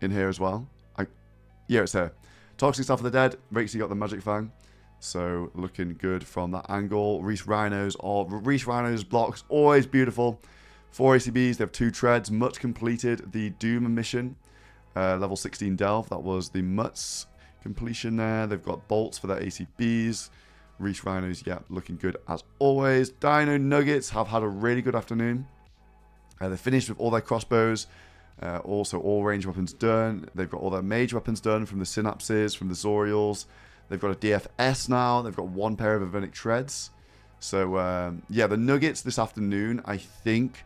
in here as well. Yeah, it's here. Toxic Staff of the Dead. Rakesy got the Magic Fang. So looking good from that angle. Reese Rhinos blocks, always beautiful. 4 ACBs, they have 2 treads. Mutt completed the Doom mission. Level 16 Delve, that was the Mutts completion there. They've got bolts for their ACBs. Reese Rhinos, yeah, looking good as always. Dino Nuggets have had a really good afternoon. They finished with all their crossbows. Also all range weapons done. They've got all their mage weapons done from the Synapses, from the Zorials. They've got a DFS now. They've got 1 pair of Avenic Treads. So, yeah, the Nuggets this afternoon, I think,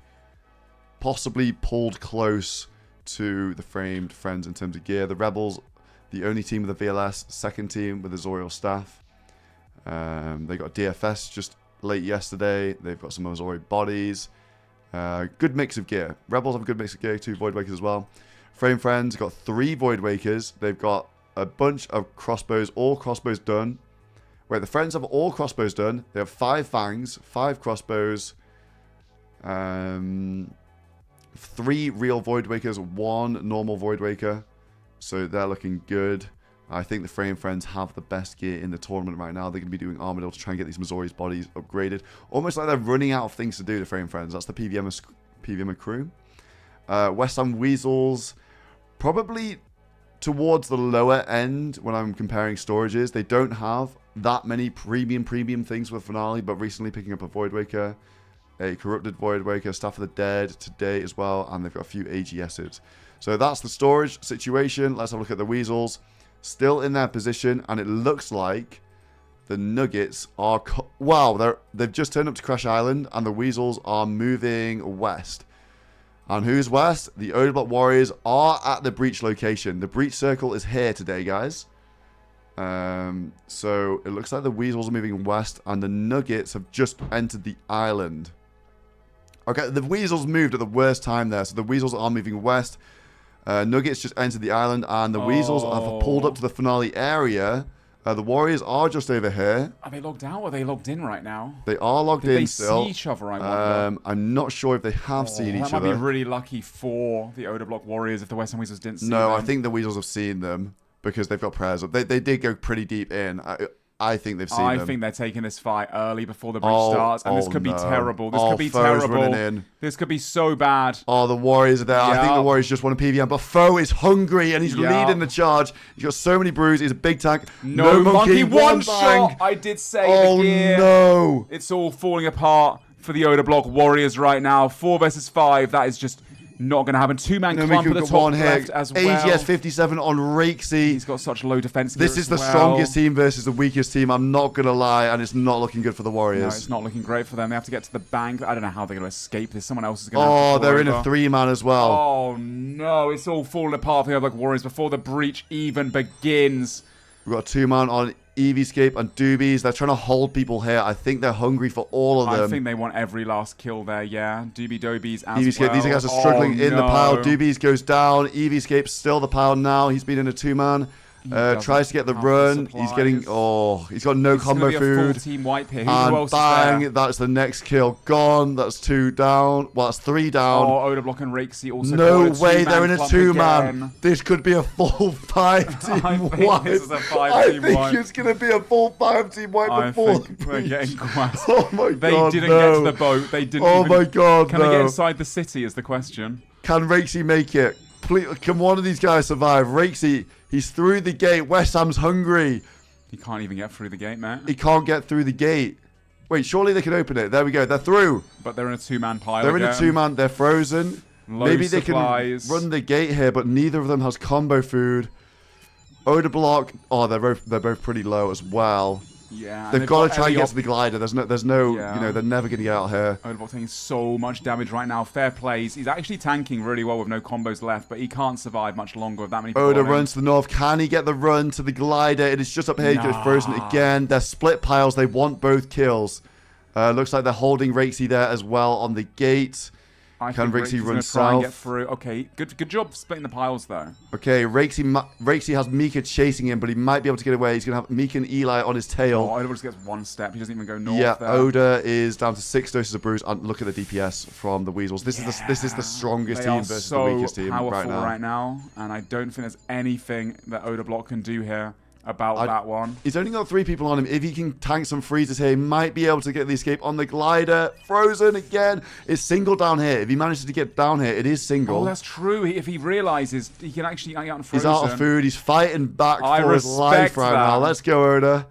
possibly pulled close to the Framed Friends in terms of gear. The Rebels, the only team with a VLS, second team with a Zorial staff. They got DFS just late yesterday. They've got some Missouri bodies. Good mix of gear. Rebels have a good mix of gear, 2 Void Wakers as well. Frame Friends got 3 Void Wakers. They've got a bunch of crossbows, all crossbows done. Wait, the Friends have all crossbows done. They have 5 Fangs, 5 crossbows, 3 real Void Wakers, 1 normal Void Waker. So they're looking good. I think the Frame Friends have the best gear in the tournament right now. They're going to be doing Armadillo to try and get these Missouri's bodies upgraded. Almost like they're running out of things to do, the Frame Friends. That's the PVM crew. West Ham Weasels, probably towards the lower end when I'm comparing storages. They don't have that many premium things for the finale, but recently picking up a Void Waker, a Corrupted Void Waker, Staff of the Dead today as well, and they've got a few AGSs. So that's the storage situation. Let's have a look at the Weasels. Still in their position, and it looks like the Nuggets are... Wow, they've just turned up to Crash Island, and the Weasels are moving west. And who's west? The Odeblock Warriors are at the breach location. The breach circle is here today, guys. So it looks like the Weasels are moving west, and the Nuggets have just entered the island. Okay, the Weasels moved at the worst time there, so the Weasels are moving west. Nuggets just entered the island, and the Weasels have pulled up to the finale area. The Warriors are just over here. Are they logged out or are they logged in right now? They are logged in still. Did they see each other, I wonder? I'm not sure if they have seen each other. That might be really lucky for the Odeblock Warriors if the West Ham Weasels didn't see them. No, I think the Weasels have seen them because they've got prayers up. They did go pretty deep in. I think they've seen them. I think they're taking this fight early before the breach starts, and this could be terrible. This could be terrible. This could be so bad. Oh, the Warriors are there. I think the Warriors just want a PVM, but Foe is hungry, and he's leading the charge. He's got so many brews. He's a big tank. No monkey, one shot. I did say the gear. No. It's all falling apart for the Odeblock Warriors right now. 4 versus 5. That is just not going to happen. 2-man clump at the top left as well. AGS 57 on Rakesy. He's got such low defense. This is the strongest team versus the weakest team. I'm not going to lie, and it's not looking good for the Warriors. No, it's not looking great for them. They have to get to the bank. I don't know how they're going to escape this. Someone else is going to have to they're in a 3-man as well. Oh, no. It's all falling apart for the Odeblock Warriors before the breach even begins. We've got a 2-man on EVscape and Doobies. They're trying to hold people here. I think they're hungry for all of them. I think they want every last kill there, yeah. Doobie-Dobies as EVscape, well. these guys are struggling in the pile. Doobies goes down. EVscape's still the pile now. He's been in a 2-man. Tries to get the run. He's getting... he's got no combo food. Full team wipe here. Who and else bang, is there? that's the next kill gone. That's 2 down. Well, that's 3 down. Oh, Odeblock and Rakesy also. No way, they're in a 2-man. This could be a full 5-team wipe. This is a 5-team wipe. I think it's going to be a full 5-team wipe before the breach. We're getting quassed. Oh my god, They didn't get to the boat. They didn't my god, Can they get inside the city is the question. Can Rakesy make it? Please, can one of these guys survive? Rakesy, He's through the gate. West Ham's hungry. He can't even get through the gate, man. He can't get through the gate. Wait, surely they can open it. There we go. They're through. But they're in a two-man pile. They're in a two-man. They're frozen. Low Maybe supplies. they can run the gate here, but neither of them has combo food. Odor block. Oh, they're both pretty low as well. Yeah, they've got to try and get to the glider. There's no, Yeah. you know, they're never gonna get out here. Odeblock taking so much damage right now. Fair plays. He's actually tanking really well with no combos left, but he can't survive much longer with that many people Oda on him. runs to the north. Can he get the run to the glider? It is just up here. He gets frozen again. They're split piles. They want both kills. Looks like they're holding Rexy there as well on the gate. Can Rexy run try and get south? through. Okay, good job splitting the piles though. Okay, Rexy has Mika chasing him, but he might be able to get away. He's going to have Mika and Eli on his tail. Oh, Oda just gets one step. He doesn't even go north Yeah, there. Oda is down to 6 doses of bruise. And look at the DPS from the Weasels. This is the strongest They team are versus so the weakest team powerful right now. And I don't think there's anything that Odeblock can do here about that one. He's only got 3 people on him. If he can tank some freezes here, he might be able to get the escape on the glider. Frozen again. It's single down here. If he manages to get down here, it is single. Oh, that's true. If he realizes he can actually get out and frozen. He's out of food. He's fighting back for his life respect right that. now. Let's go, Oda.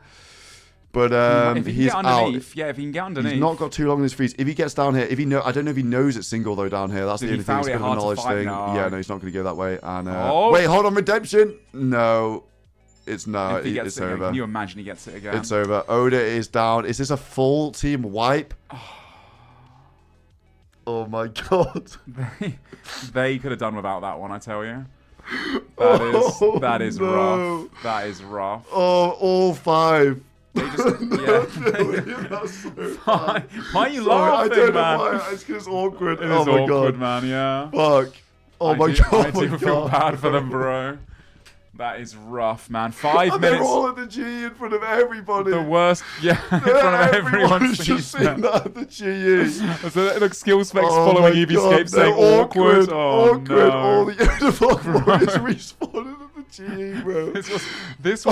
But if he can he's get out. underneath, yeah, if he can get underneath. He's not got too long in his freeze. If he gets down here, I don't know if he knows it's single though down here. That's Dude, the only thing. It's a bit of a knowledge thing. No. Yeah, no, he's not going to go that way. And Oh. wait, hold on, redemption. No, it's no. If he gets It's it again, over. can you imagine he gets it again? It's over. Oda is down. Is this a full team wipe? Oh my god. They could have done without that one, I tell you. That is no. rough. That is rough. Oh, all 5. They just, yeah. That's so Why are you Sorry, laughing, I don't man? know why. It's because it's awkward. It Oh is my awkward, god. man, yeah. Fuck. Oh my god. I do feel bad for them, bro. That is rough, man. 5 And minutes. they're all at the G in front of everybody. The worst, yeah, in front of everyone. Everyone's just seen that at the GE. So it looks skill specs Oh following my EV God, Escape saying they're awkward. Oh, awkward. no. All the Odeblock boys respawning at the GE, bro. This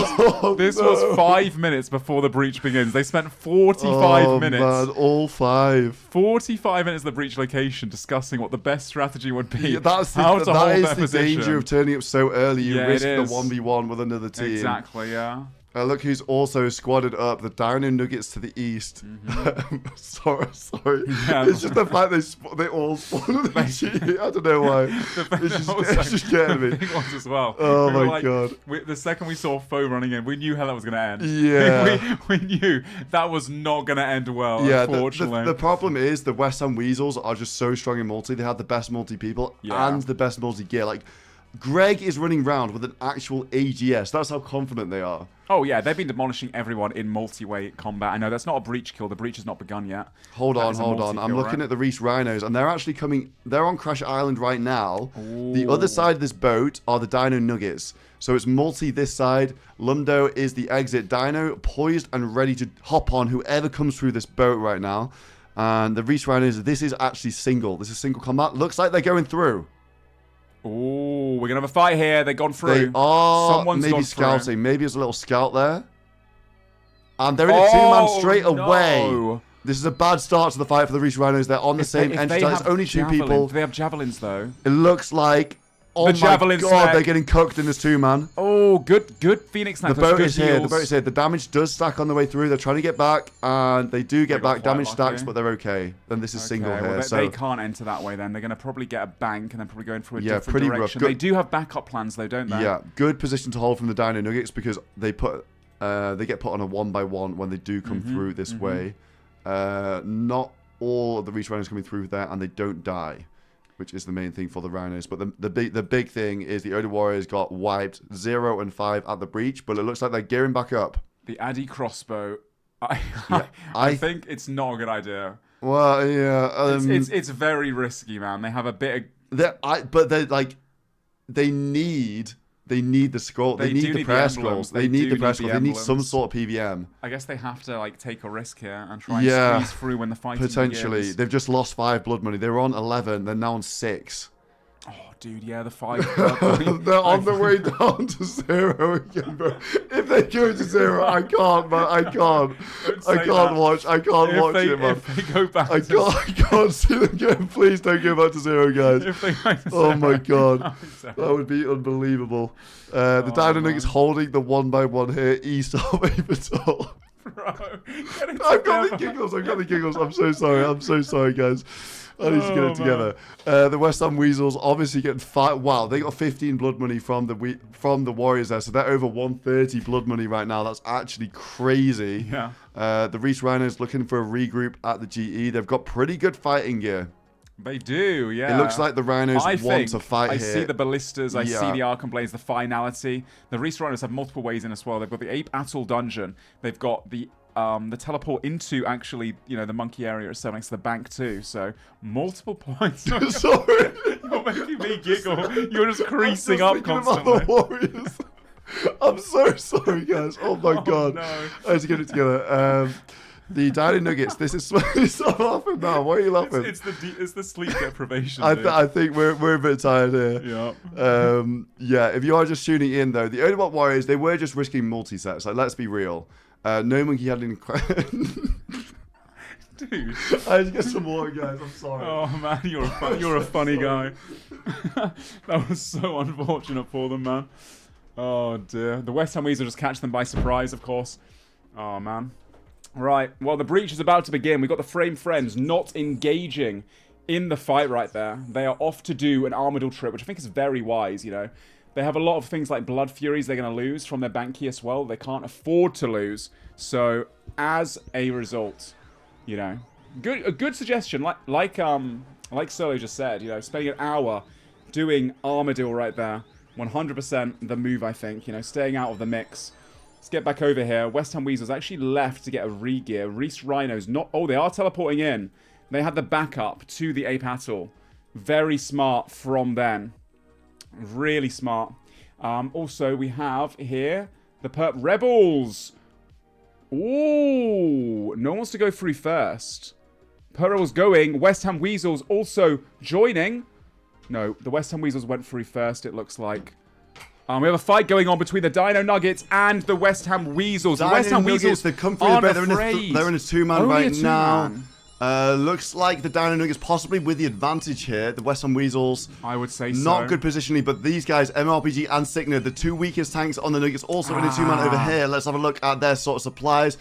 was 5 minutes before the breach begins. They spent 45 minutes. Man, all 5. 45 minutes of the breach location discussing what the best strategy would be. Yeah, that's how the, to that hold is their the position. danger of turning up so early. You Yeah, risk it the is. 1v1 with another team. Exactly, yeah. Look who's also squadded up. The Dino Nuggets to the east. sorry. Yeah, it's just the fact they all spawned at the GE. I don't know why. It's just getting me. Big ones as well. Oh We were my god. The second we saw Foe running in, we knew how that was going to end. Yeah. we knew that was not going to end well, Yeah, unfortunately. the problem is the West Ham Weasels are just so strong in multi. They have the best multi people and the best multi gear. Like, Greg is running round with an actual AGS. That's how confident they are. Oh, yeah, they've been demolishing everyone in multi-way combat. I know, that's not a breach kill. The breach has not begun yet. Hold on. I'm looking at the Reese Rhinos, and they're actually coming. They're on Crash Island right now. Ooh. The other side of this boat are the Dino Nuggets. So it's multi this side. Lundo is the exit. Dino poised and ready to hop on whoever comes through this boat right now. And the Reese Rhinos, this is actually single. This is single combat. Looks like they're going through. Ooh, we're going to have a fight here. They've gone through. They are Someone's maybe gone scouting. through. Maybe there's a little scout there. And they're in a two-man straight away. No. This is a bad start to the fight for the Reese Rhinos. They're on the same entry. There's only 2 people. Do they have javelins, though? It looks like... Oh The my javelin god, stack. they're getting cooked in this 2-man. Oh, good Phoenix Knight. The boat is here. The boat is here. The damage does stack on the way through. They're trying to get back, and they do get back. Damage stacks, but they're okay. Then this is single well, here. they, So they can't enter that way then. They're going to probably get a bank and then probably going through a Yeah, different pretty rough. direction. Good- They do have backup plans though, don't they? yeah, good position to hold from the Dino Nuggets because they get put on a 1-by-1 when they do come through this way. Not all of the Reach Rhinos coming through there, and they don't die, which is the main thing for the Rhinos. But the big thing is the Oda Warriors got wiped 0 and 5 at the breach, but it looks like they're gearing back up. The Addy crossbow. I think it's not a good idea. Well, yeah, it's very risky, man. They have a bit of. But they're like, they need the scroll. They need the prayer scrolls. They need the prayer scrolls. They need some sort of PVM. I guess they have to like take a risk here and try and squeeze through when the fight potentially. begins. They've just lost 5 blood money. They were on 11. They're now on 6. Oh, dude, yeah, the 5. They're on the way down to 0 again, bro. If they go to 0, I can't, man. I can't. I can't watch. I can't watch it, man. If they go back I can't see them again. Please don't go back to 0, guys. If they go to 0, oh my god, that would be unbelievable. The Dino Nuggets holding the 1x1 here, east of Apertol. Bro, I've got the giggles. I've got the giggles. I'm so sorry. I'm so sorry, guys. I need to get it together. The West Ham Weasels obviously getting 5. Wow, they got 15 blood money from the Warriors there, so they're over 130 blood money right now. That's actually crazy. Yeah. The Reese Rhinos looking for a regroup at the GE. They've got pretty good fighting gear. They do, yeah. It looks like the Rhinos want to fight here. I see the ballistas, I see the Archon-Blades, the finality. The Reese Rhinos have multiple ways in as well. They've got the Ape Atoll dungeon. They've got the teleport into, actually, the monkey area itself next to the bank too. So, multiple points. Sorry. You're making me giggle. You're just creasing up constantly. About the Warriors. I'm so sorry, guys. Oh my god. No. I have to get it together. The Dino Nuggets. This is stop laughing now. Why are you laughing? It's the sleep deprivation. I think we're a bit tired here. Yeah. Yeah. If you are just tuning in though, the Odobot Warriors, they were just risking multi-sets. Like, let's be real. No Monkey had an Dude, I had to get some more, guys. I'm sorry. Oh man, you're a funny guy. That was so unfortunate for them, man. Oh dear. The West Ham Weasel just catch them by surprise, of course. Oh man. Right, well, the breach is about to begin. We've got the Frame Friends not engaging in the fight right there. They are off to do an Armadillo trip, which I think is very wise, They have a lot of things like Blood Furies they're going to lose from their bank key as well. They can't afford to lose. So, as a result, a good suggestion. Like Solo just said, spending an hour doing Armadillo right there. 100% the move, I think. Staying out of the mix. Let's get back over here. West Ham Weasels actually left to get a re-gear. Reese Rhinos not... Oh, they are teleporting in. They had the backup to the Ape Atoll. Very smart from them. Really smart. Also, we have here the Perp Rebels. Ooh. No one wants to go through first. Perp Rebels going. West Ham Weasels also joining. No, the West Ham Weasels went through first, it looks like. We have a fight going on between the Dino Nuggets and the West Ham Weasels. The West Ham Weasels, they come through the bit. They're in a two-man right now. Looks like the Dino Nuggets possibly with the advantage here. The West Ham Weasels, I would say so. Not good positionally, but these guys, MRPG and Signer, the two weakest tanks on the Nuggets, also in a two-man over here. Let's have a look at their sort of supplies.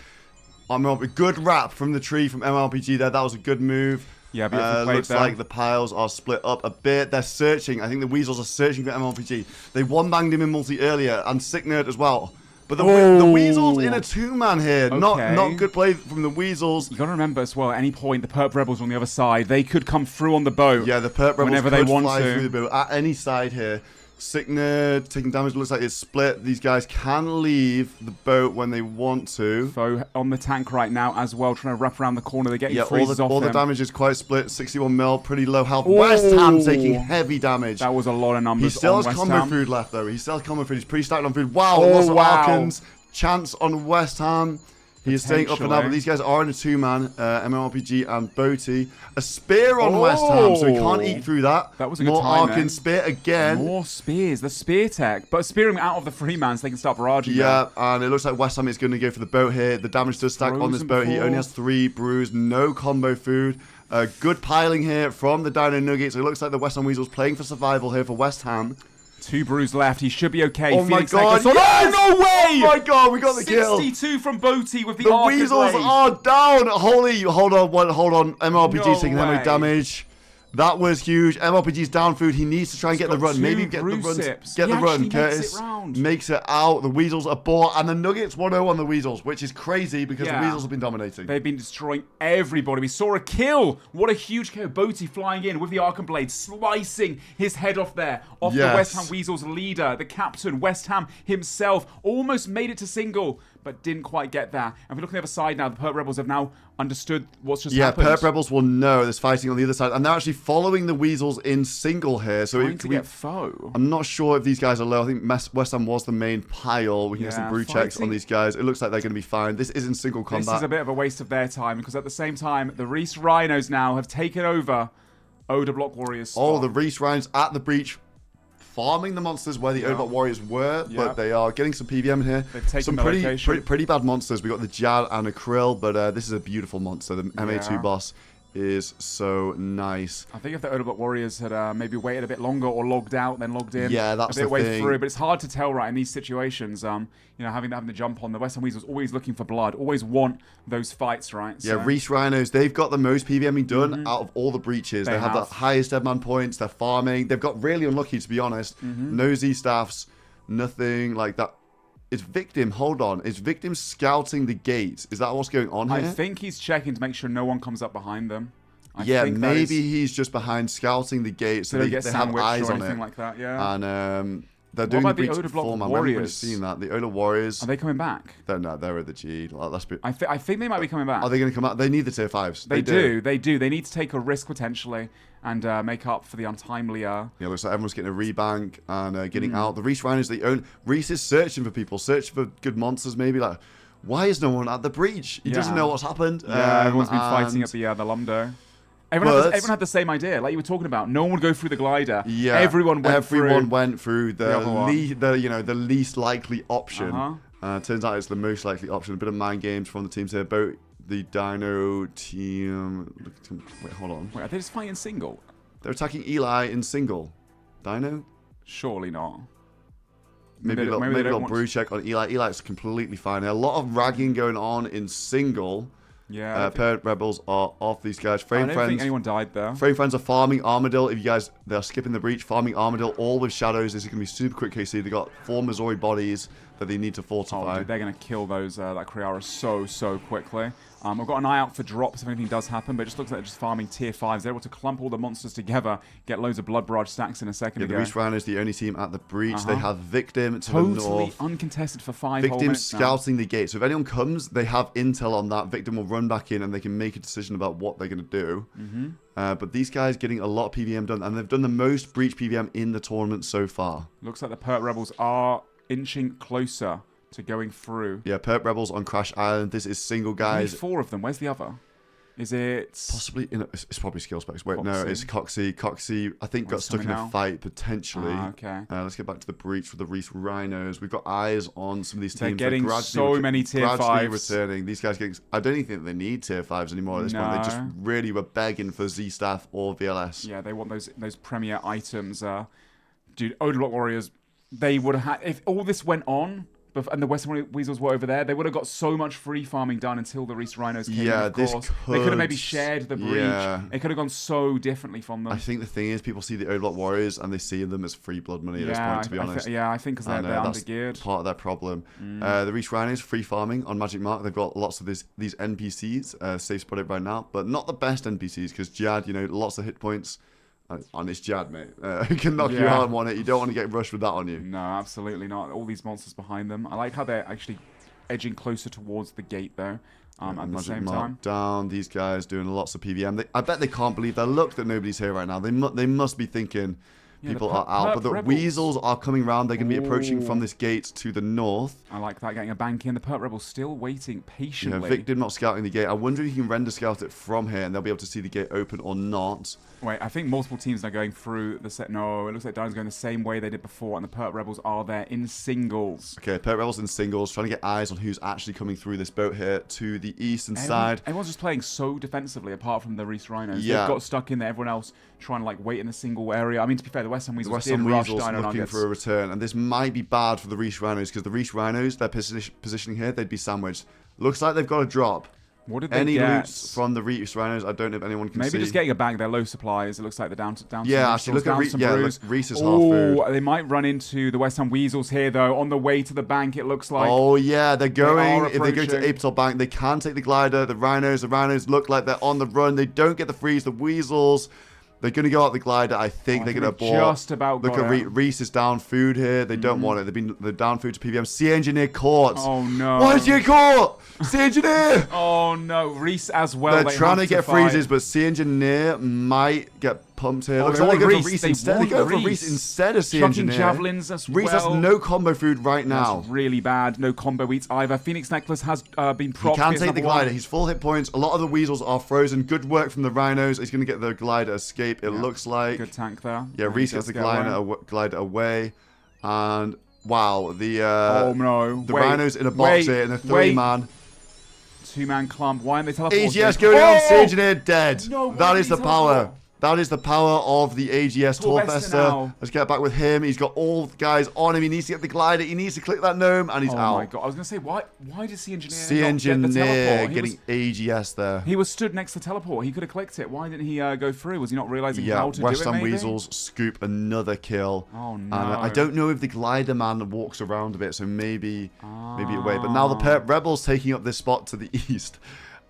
Good wrap from the tree from MRPG there. That was a good move. Yeah, beautiful looks like the piles are split up a bit. They're searching. I think the Weasels are searching for MRPG. They one-banged him in multi earlier, and Sicknerd as well. But the Weasels in a two-man here. Okay. Not good play from the Weasels. You got to remember as well, at any point, the Perp Rebels on the other side, they could come through on the boat. Yeah, the Perp Rebels whenever could they want fly to. through the boat at any side here. Sickner taking damage. Looks like it's split. These guys can leave the boat when they want to. Foe on the tank right now as well, trying to wrap around the corner. They're getting freezes off all the damage is quite split. 61 mil, pretty low health. West Ham taking heavy damage. That was a lot of numbers. He still on has West combo Ham. food left though. He still has combo food. He's pretty stacked on food. Wow, lots of Arkans. Chance on West Ham. He is staying up for now, but these guys are in a two-man, MMORPG and Boaty. A spear on West Ham, so he can't eat through that. That was a good More time, Arkin spear again. More spears, the spear tech. But spearing out of the free-man so they can start barraging. Yeah, and it looks like West Ham is going to go for the boat here. The damage does stack on this boat. He only has 3 brews, no combo food. Good piling here from the Dino Nuggets. It looks like the West Ham Weasels playing for survival here for West Ham. 2 brews left. He should be okay. Oh my Phoenix god! Yes! Oh, no way! Oh my god! We got the kill. 62 from Boaty with the Weasels are down. Holy! Hold on. MRPG's taking that many damage. That was huge. MRPG's down food. He needs to try and get the run. Maybe get the run. Get the run. Curtis makes it out. The Weasels are bought, and the Nuggets 1-0 on the Weasels, which is crazy because the Weasels have been dominating. They've been destroying everybody. We saw a kill. What a huge kill. Boaty flying in with the Archon Blade, slicing his head off there. Off the West Ham Weasels leader, the captain, West Ham himself. Almost made it to single, but didn't quite get there. And if we look on the other side now, the Perp Rebels have now understood what's just happened. Yeah, Perp Rebels will know there's fighting on the other side, and they're actually following the Weasels in single here. So trying to get foe. I'm not sure if these guys are low. I think West Ham was the main pile. We can get some brew checks on these guys. It looks like they're going to be fine. This isn't single combat. This is a bit of a waste of their time because at the same time, the Reese Rhinos now have taken over Oda Block Warriors spot. Oh, the Reese Ryan's at the breach, farming the monsters where the Oda Block Warriors were, but they are getting some PVM in here. They've taken some pretty bad monsters. We got the Jad and a Krill, but this is a beautiful monster. The MA2 boss is so nice. I think if the Oda Block Warriors had maybe waited a bit longer or logged out, then logged in. Yeah, that's a bit the way thing. through, but it's hard to tell right in these situations. You know, having to jump on the Western Weasels, always looking for blood, always want those fights, right? Yeah, So, Reese Rhinos, they've got the most PVMing done out of all the breaches. They have the highest Deadman points. They're farming. They've got really unlucky, to be honest. No Z staffs, nothing like that. Is Victim, hold on, is Victim scouting the gates? Is that what's going on here? I think he's checking to make sure no one comes up behind them. I Yeah, think that maybe is- he's just behind scouting the gates, so So they get have sandwiched eyes or on anything it. like that, yeah. And they're What doing the about the breach Oda Block form. I remember when Warriors? seeing that. The Oda Warriors. Are they coming back? They're not. They're at the G. Like, let's be. I think they might be coming back. Are they going to come out? They need the tier 5s. They do. They do. They need to take a risk potentially and make up for the untimely. Yeah, looks like everyone's getting a rebank and getting out. The Reese Rhinos, they own. Reese is searching for people, searching for good monsters. Maybe like, why is no one at the breach? He doesn't know what's happened. Yeah, everyone's been fighting at the Lumdo. Everyone had the same idea, like you were talking about. No one would go through the glider. Yeah, everyone went through the least likely option. Turns out it's the most likely option. A bit of mind games from the teams here. Both the Dino team. Wait, hold on. Wait, are they just fighting single? They're attacking Eli in single. Dino? Surely not. Maybe a little brew check on Eli. Eli's completely fine. A lot of ragging going on in single. Yeah. Paired Rebels are off these guys. I Frame don't Friends. think anyone died there. Frame Friends are farming Armadillo. If you guys, they're skipping the breach, farming Armadillo, all with shadows. This is going to be super quick KC. They got 4 Missouri bodies that they need to fortify. Oh, dude, they're going to kill those that Kriara so quickly. I've got an eye out for drops if anything does happen, but it just looks like they're just farming tier 5s. They're able to clump all the monsters together, get loads of blood barrage stacks in a second Yeah, the Reese Rhino is the only team at the breach. They have Victim to the north. Totally uncontested for 5 whole Victim minutes now. scouting the gate. So if anyone comes, they have intel on that. Victim will run back in and they can make a decision about what they're going to do. But these guys getting a lot of PVM done, and they've done the most breach PVM in the tournament so far. Looks like the Pert Rebels are inching closer to going through. Yeah, Perp Rebels on Crash Island. This is single guys. Only 4 of them. Where's the other? Is it possibly? It's probably skill specs. Wait, no, Coxie? it's Coxie. Coxie, I think, got stuck in a fight potentially. Okay. Let's get back to the breach for the Reese Rhinos. We've got eyes on some of these They're teams. getting so many tier 5s. Returning. These guys getting. I don't even think they need tier 5s anymore at this point. They just really were begging for Z staff or VLS. Yeah, they want those premier items. Dude, Oda Block Warriors, they would have had if all this went on. And the Western Weasels were over there, they would have got so much free farming done until the Reese Rhinos came in, of course. They could have maybe shared the breach. Yeah. It could have gone so differently from them. I think the thing is, people see the Old Block Warriors and they see them as free blood money at this point, to be honest. I think because they're that's undergeared. part of their problem. The Reese Rhinos free farming on Magic Mark. They've got lots of these NPCs, safe spotted right now, but not the best NPCs because Jad, lots of hit points. On this Jad, mate. Who can knock you out in one hit. You don't want to get rushed with that on you. No, absolutely not. All these monsters behind them. I like how they're actually edging closer towards the gate, though, at the same time. Down, these guys doing lots of PVM. I bet they can't believe their luck that nobody's here right now. They must be thinking people are out. But the Rebels. Weasels are coming around. They're going to be approaching from this gate to the north. I like that, getting a bank in. The Pert Rebels still waiting patiently. Yeah, Victim not scouting the gate. I wonder if you can render scout it from here and they'll be able to see the gate open or not. Wait, I think multiple teams are going through the set. No, it looks like Dino's going the same way they did before, and the Pert Rebels are there in singles. Okay, Pert Rebels in singles, trying to get eyes on who's actually coming through this boat here to the eastern side. Everyone's just playing so defensively, apart from the Reese Rhinos. Yeah. They've got stuck in there. Everyone else trying to wait in the single area. I mean, to be fair, the Western Weasels Western did rush Weasels Dino looking Nuggets. for a return, and this might be bad for the Reese Rhinos because the Reese Rhinos, their positioning here, they'd be sandwiched. Looks like they've got a drop. What did they Any get? loots from the Reese Rhinos? I don't know if anyone can see. Maybe just getting a bag. They're low supplies. It looks like they're down. Yeah, actually, look at Reese is half food. They might run into the West Ham Weasels here, though. On the way to the bank, it looks like. Oh, yeah, they're going. If they go to Apetol Bank, they can take the glider. The Rhinos look like they're on the run. They don't get the freeze. The Weasels, they're going to go out the glider. I think they're going to abort. Just about Look got at it. Reese is down food here. They don't want it. They're down food to PVM. Sea Engineer caught. Oh, no. Why is he caught? Sea Engineer! Oh, no. Reese as well. They're trying to get freezes, but Sea Engineer might get pumped here. Oh, Looks they like they want go for Reese. Reese They instead. They want go for Reese. Reese instead of Sea Chucking Engineer. javelins as Reese well. has no combo food right now. That's really bad. No combo wheats either. Phoenix Necklace has been He propped. can Here's take the another one. glider. He's full hit points. A lot of the weasels are frozen. Good work from the rhinos. He's going to get the glider escape, it looks like. Good tank there. Yeah, And Reese he gets does the get glider away. And wow, the oh no, the wait, rhinos in a box here in a 3-man. 2-man clump. Why aren't they teleporting? AGS going on, Sea Engineer dead. No, why that did is he the power. teleport? That is the power of the AGS Torvester Torvester. now. Let's get back with him. He's got all the guys on him. He needs to get the glider. He needs to click that gnome, and he's Oh out. my god, I was going to say, why does Sea Engineer Sea not get the Engineer teleport? getting AGS there. He was stood next to teleport. He could have clicked it. Why didn't he go through? Was he not realizing how to West do it, Ham maybe? Weasels scoop another kill. Oh And no. I don't know if the glider man walks around a bit, so maybe away. But now the Perp Rebels taking up this spot to the east.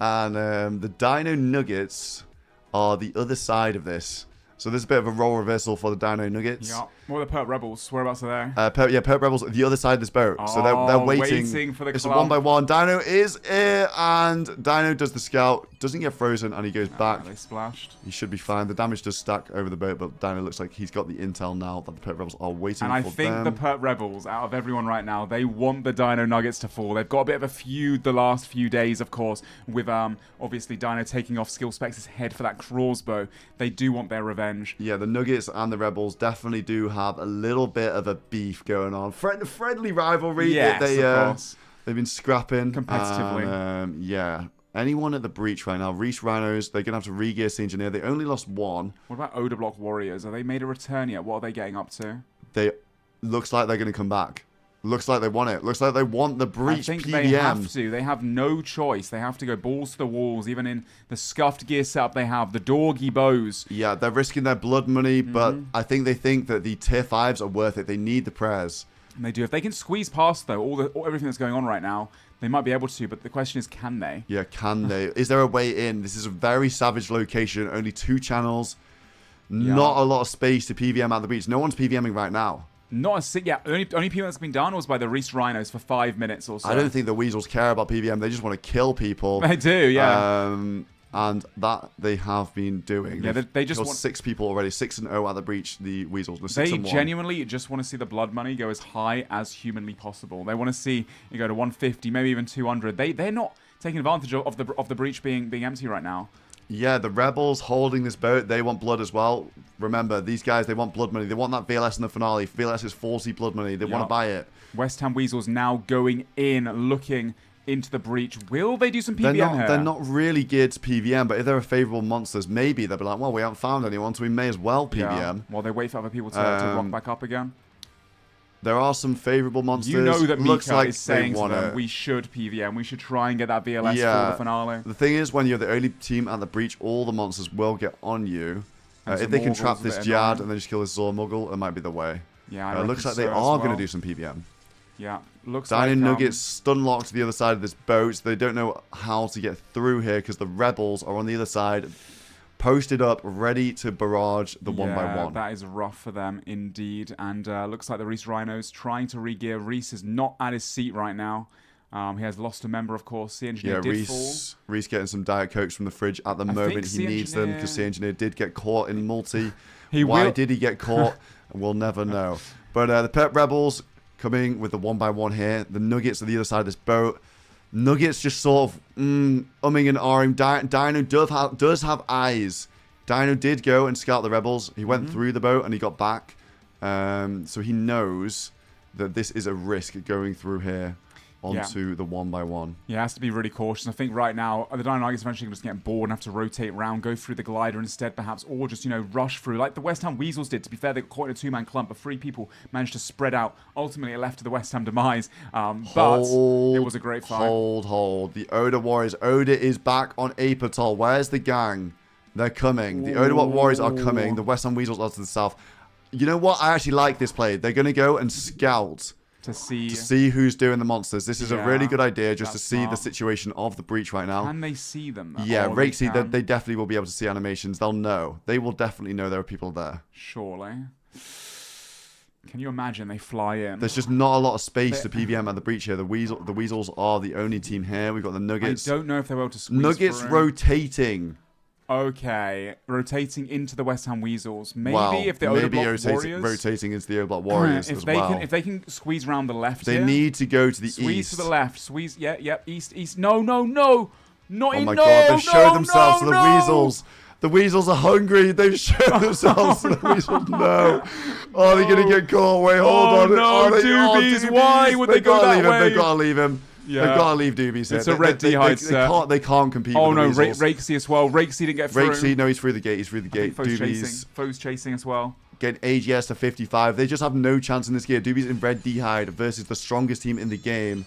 And the Dino Nuggets are the other side of this. So there's a bit of a role reversal for the Dino Nuggets. Yeah. What are the Perp Rebels? Whereabouts are they? Perp Rebels are the other side of this boat. So they're waiting. For the it's club. a 1-by-1. Dino is here, and Dino does the scout. Doesn't get frozen, and he goes back. They splashed. He should be fine. The damage does stack over the boat, but Dino looks like he's got the intel now that the Perp Rebels are waiting And I for think them. the Perp Rebels, out of everyone right now, they want the Dino Nuggets to fall. They've got a bit of a feud the last few days, of course, with obviously Dino taking off Skill Specs' head for that crossbow. They do want their revenge. Yeah, the Nuggets and the Rebels definitely do have a little bit of a beef going on. Friendly rivalry. Yes, of course. They've been scrapping. Competitively. And, yeah. Anyone at the breach right now? Reese Rhinos, they're going to have to re-gear Sea Engineer. They only lost one. What about Odor Block Warriors? Are they made a return yet? What are they getting up to? Looks like they're going to come back. Looks like they want it. Looks like they want the breach I think PVM. they have to. They have no choice. They have to go balls to the walls, even in the scuffed gear setup they have, the Dorgy bows. Yeah, they're risking their blood money, but I think they think that the tier 5s are worth it. They need the prayers. And they do. If they can squeeze past, though, everything that's going on right now, they might be able to, but the question is, can they? Yeah, can they? Is there a way in? This is a very savage location. Only 2 channels. Yeah. Not a lot of space to PVM at the breach. No one's PVMing right now. Not a only PVM that's been done was by the Reese Rhinos for 5 minutes or so. I don't think the Weasels care about PVM. They just want to kill people. They do, yeah. And that they have been doing. Yeah, they just killed want 6 people already. 6-0 at the breach. The Weasels. The 6 They and 1. genuinely just want to see the blood money go as high as humanly possible. They want to see it go to 150, maybe even 200. They're not taking advantage of the breach being empty right now. Yeah, the Rebels holding this boat, they want blood as well. Remember, these guys, they want blood money. They want that VLS in the finale. VLS is 40 blood money. They want to buy it. West Ham Weasels now going in, looking into the breach. Will they do some PVM here? They're not really geared to PVM, but if there are favorable monsters, maybe they'll be like, well, we haven't found anyone, so we may as well PVM. Yeah. While they wait for other people to rock back up again. There are some favorable monsters. You know that Looks Mika like is saying they to want them, it. we should PVM. We should try and get that VLS for the finale. The thing is, when you're the only team at the breach, all the monsters will get on you. And If they can trap Morgul's a this bit Jad annoying. and then just kill this Zormuggle, it might be the way. Yeah, looks like so they as are going well. to do some PVM. Yeah, looks Dino like Nuggets stun locked to the other side of this boat. They don't know how to get through here because the Rebels are on the other side, posted up, ready to barrage the 1-by-1. That is rough for them indeed. And looks like the Reese Rhinos trying to re-gear. Reese is not at his seat right now. He has lost a member, of course. The Engineer did fall. Reese getting some Diet Cokes from the fridge at the moment. He needs them because the Engineer did get caught in multi. Why did he get caught? We'll never know. But the Perp Rebels coming with the 1-by-1 here. The Nuggets are the other side of this boat. Nuggets just sort of umming and ahhing. Dino does have eyes. Dino did go and scout the Rebels. He went through the boat and he got back. So he knows that this is a risk going through here onto the 1-by-1. Yeah, has to be really cautious. I think right now, the Dino Nuggets eventually just get bored and have to rotate around, go through the glider instead perhaps, or just, rush through, like the West Ham Weasels did. To be fair, they got caught in a 2-man clump, but 3 people managed to spread out. Ultimately, it left to the West Ham demise, but it was a great fight. Hold. The Odor Warriors. Odor is back on Apatol. Where's the gang? They're coming. The Odor Warriors are coming. The West Ham Weasels are to the south. You know what? I actually like this play. They're going to go and scout to see who's doing the monsters. This is a really good idea just to see smart. the situation of the breach right now. Can they see them? Though? Yeah, Oh, Rakesy, they definitely will be able to see animations. They'll know. They will definitely know there are people there. Surely. Can you imagine they fly in? There's just not a lot of space to PVM at the breach here. The Weasels are the only team here. We've got the Nuggets. I don't know if they're able to squeeze Nuggets through. rotating. Okay, rotating into the West Ham Weasels. Maybe Wow, if the maybe Odoblock Warriors... rotating into the Odoblock Warriors if as they well. If they can squeeze around the left They here, need to go to the squeeze east. to the left. Squeeze, east. No. Not Oh in, my no, god, they've showed themselves to the no. Weasels. The Weasels are hungry. They've shown themselves to the Weasels. No. Oh, they're going to get caught. Wait, hold on. No, Doobies. Why would they go that way? They've got to leave him. Yeah. They've got to leave Doobies here. It's a red D-hide set. They can't compete Oh with no, the Weasels. Rakesy as well. Rakesy didn't get through. Rakesy, no, he's through the gate. He's through the gate. Doobies. Foes chasing as well. Getting AGS to 55. They just have no chance in this game. Doobies in red D-hide versus the strongest team in the game.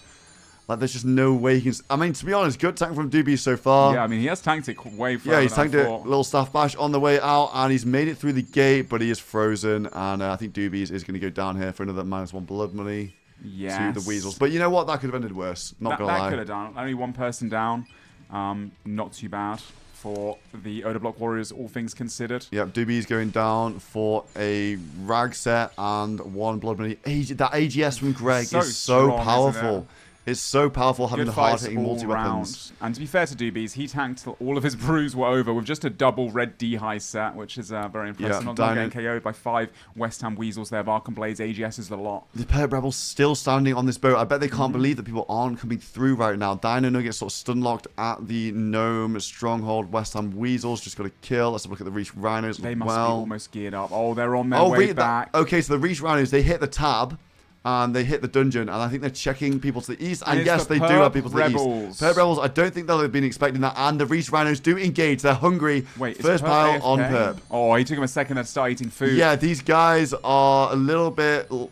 Like, there's just no way he can... I mean, to be honest, good tank from Doobies so far. Yeah, I mean, he has tanked it way further. Yeah, he's tanked it. Little staff bash on the way out, and he's made it through the gate, but he is frozen. And I think Doobies is going to go down here for another -1 blood money to the Weasels. But you know what? That could have ended worse. Not going to lie. That could have done. Only one person down. Not too bad for the Odoblock Warriors, all things considered. Yep, Doobies going down for a rag set and 1 blood money. That AGS from Greg is so strong, powerful. It's so powerful having the hard-hitting multi-weapons. And to be fair to Doobies, he tanked till all of his brews were over with just a double red D-high set, which is very impressive. Not getting KO'd by 5 West Ham Weasels there. Arkham Blades, AGS is a lot. The Perp Rebels still standing on this boat. I bet they can't believe that people aren't coming through right now. Dino Nuggets sort of stun-locked at the Gnome Stronghold. West Ham Weasels just got a kill. Let's have a look at the Reach Rhinos They as must well. be almost geared up. Oh, they're on their way back. Okay, so the Reach Rhinos, they hit the tab. And they hit the dungeon, and I think they're checking people to the east. And yes, they do have people to the east. Perp Rebels, I don't think they'll have been expecting that. And the Reach Rhinos do engage. They're hungry. Wait, first pile on Perp. Oh, he took him a second to start eating food. Yeah, these guys are a little bit... oh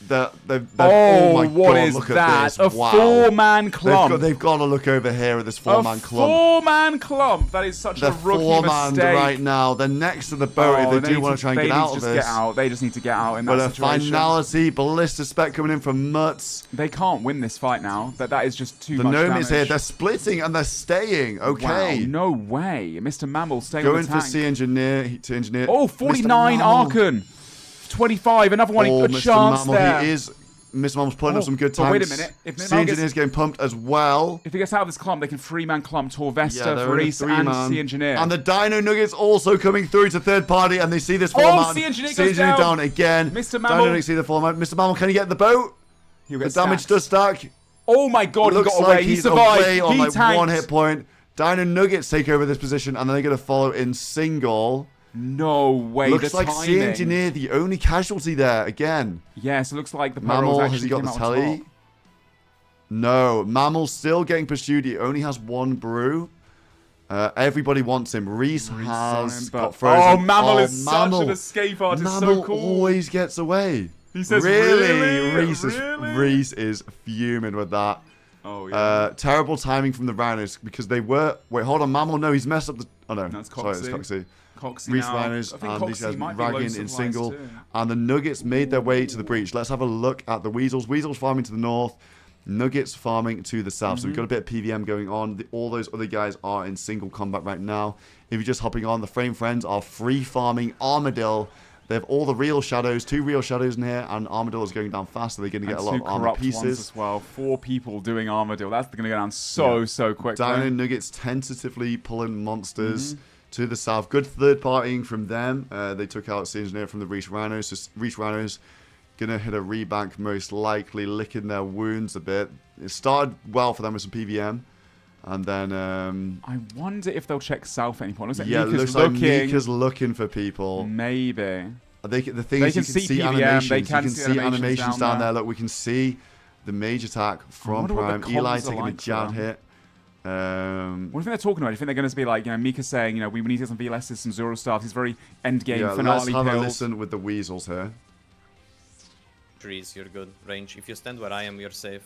my what God, is look that? At this. A Wow. 4-man clump. They've got to look over here at this 4-man clump. 4-man clump. That is such a rookie four-man mistake. right now. They're next to the boat. If they do want to try and get out of this. They just need to get out in that situation. But a finality, Ballista Spec coming in from Mutz. They can't win this fight now. That is just too much damage. The Gnome damage. is here. They're splitting and they're staying. Okay. Wow, no way. Mr. Mammal staying Going on the tank. for Engineer to engineer. Oh, 49 Arkan. 25. Another one. A Mr. chance Mammal, there. He is... Mr. Mammal's putting up some good tanks. Wait a minute. If Sea Engineer's getting pumped as well. If he gets out of this clump, they can 3-man clump Torvesta, Yeah, Reese, and Sea Engineer. And the Dino Nuggets also coming through to third party, and they see this 4-man. Sea Engineer goes down again. Mr. Mammal. Dino Nuggets see the 4-man. Mr. Mammal, can he get the boat? The damage does stack. Oh my God, he got away. Like he he's survived. away on he like tanked. 1 hit point. Dino Nuggets take over this position, and then they're going to follow in single. No way. Looks like Sea Engineer, the only casualty there again. Yes, it looks like the Mammal, actually has he got came the out telly? top. No, Mammal's still getting pursued. He only has 1 brew. Everybody wants him. Reese has got frozen. Oh, Mammal is such an escape artist. Mammal so cool. always gets away. He says, really? Really? Reese is fuming with that. Oh, yeah. Terrible timing from the Rhinos because they were... Wait, hold on. Mammal, no, he's messed up the... Oh, no. That's Sorry, Coxie. it's Coxie Reese now. Rhinos I think and these Coxie guys might be low ragging in supplies single. too. And the Nuggets made their way to the breach. Let's have a look at the Weasels. Weasels farming to the north. Nuggets farming to the south. So we've got a bit of PVM going on. All those other guys are in single combat right now. If you're just hopping on, the Frame Friends are free farming Armadillo. They have all the real shadows, 2 real shadows in here, and Armadillo is going down fast, so they're going to get a lot of armor pieces as well. 4 people doing Armadillo. That's going to go down so quick. Dino Nuggets tentatively pulling monsters to the south. Good third partying from them. They took out Sea Engineer from the Reach Rhinos. So Reach Rhinos going to hit a rebank most likely, licking their wounds a bit. It started well for them with some PVM. And then... I wonder if they'll check south at any point. Looks like yeah, Mika's looks looking. like Mika's looking for people. Maybe. The thing is, you can see PVM, animations. they You can can see see animations down there. there. Look, we can see the mage attack from wonder what Prime. the comms Eli are taking like a for jab them. hit. What do you think they're talking about? Do you think they're going to be like, Mika saying, we need to get some VLSs, some Zoro stuff. He's very end game Yeah, finale let's have a build. listen with the Weasels here. Trees, you're good. Range. If you stand where I am, you're safe.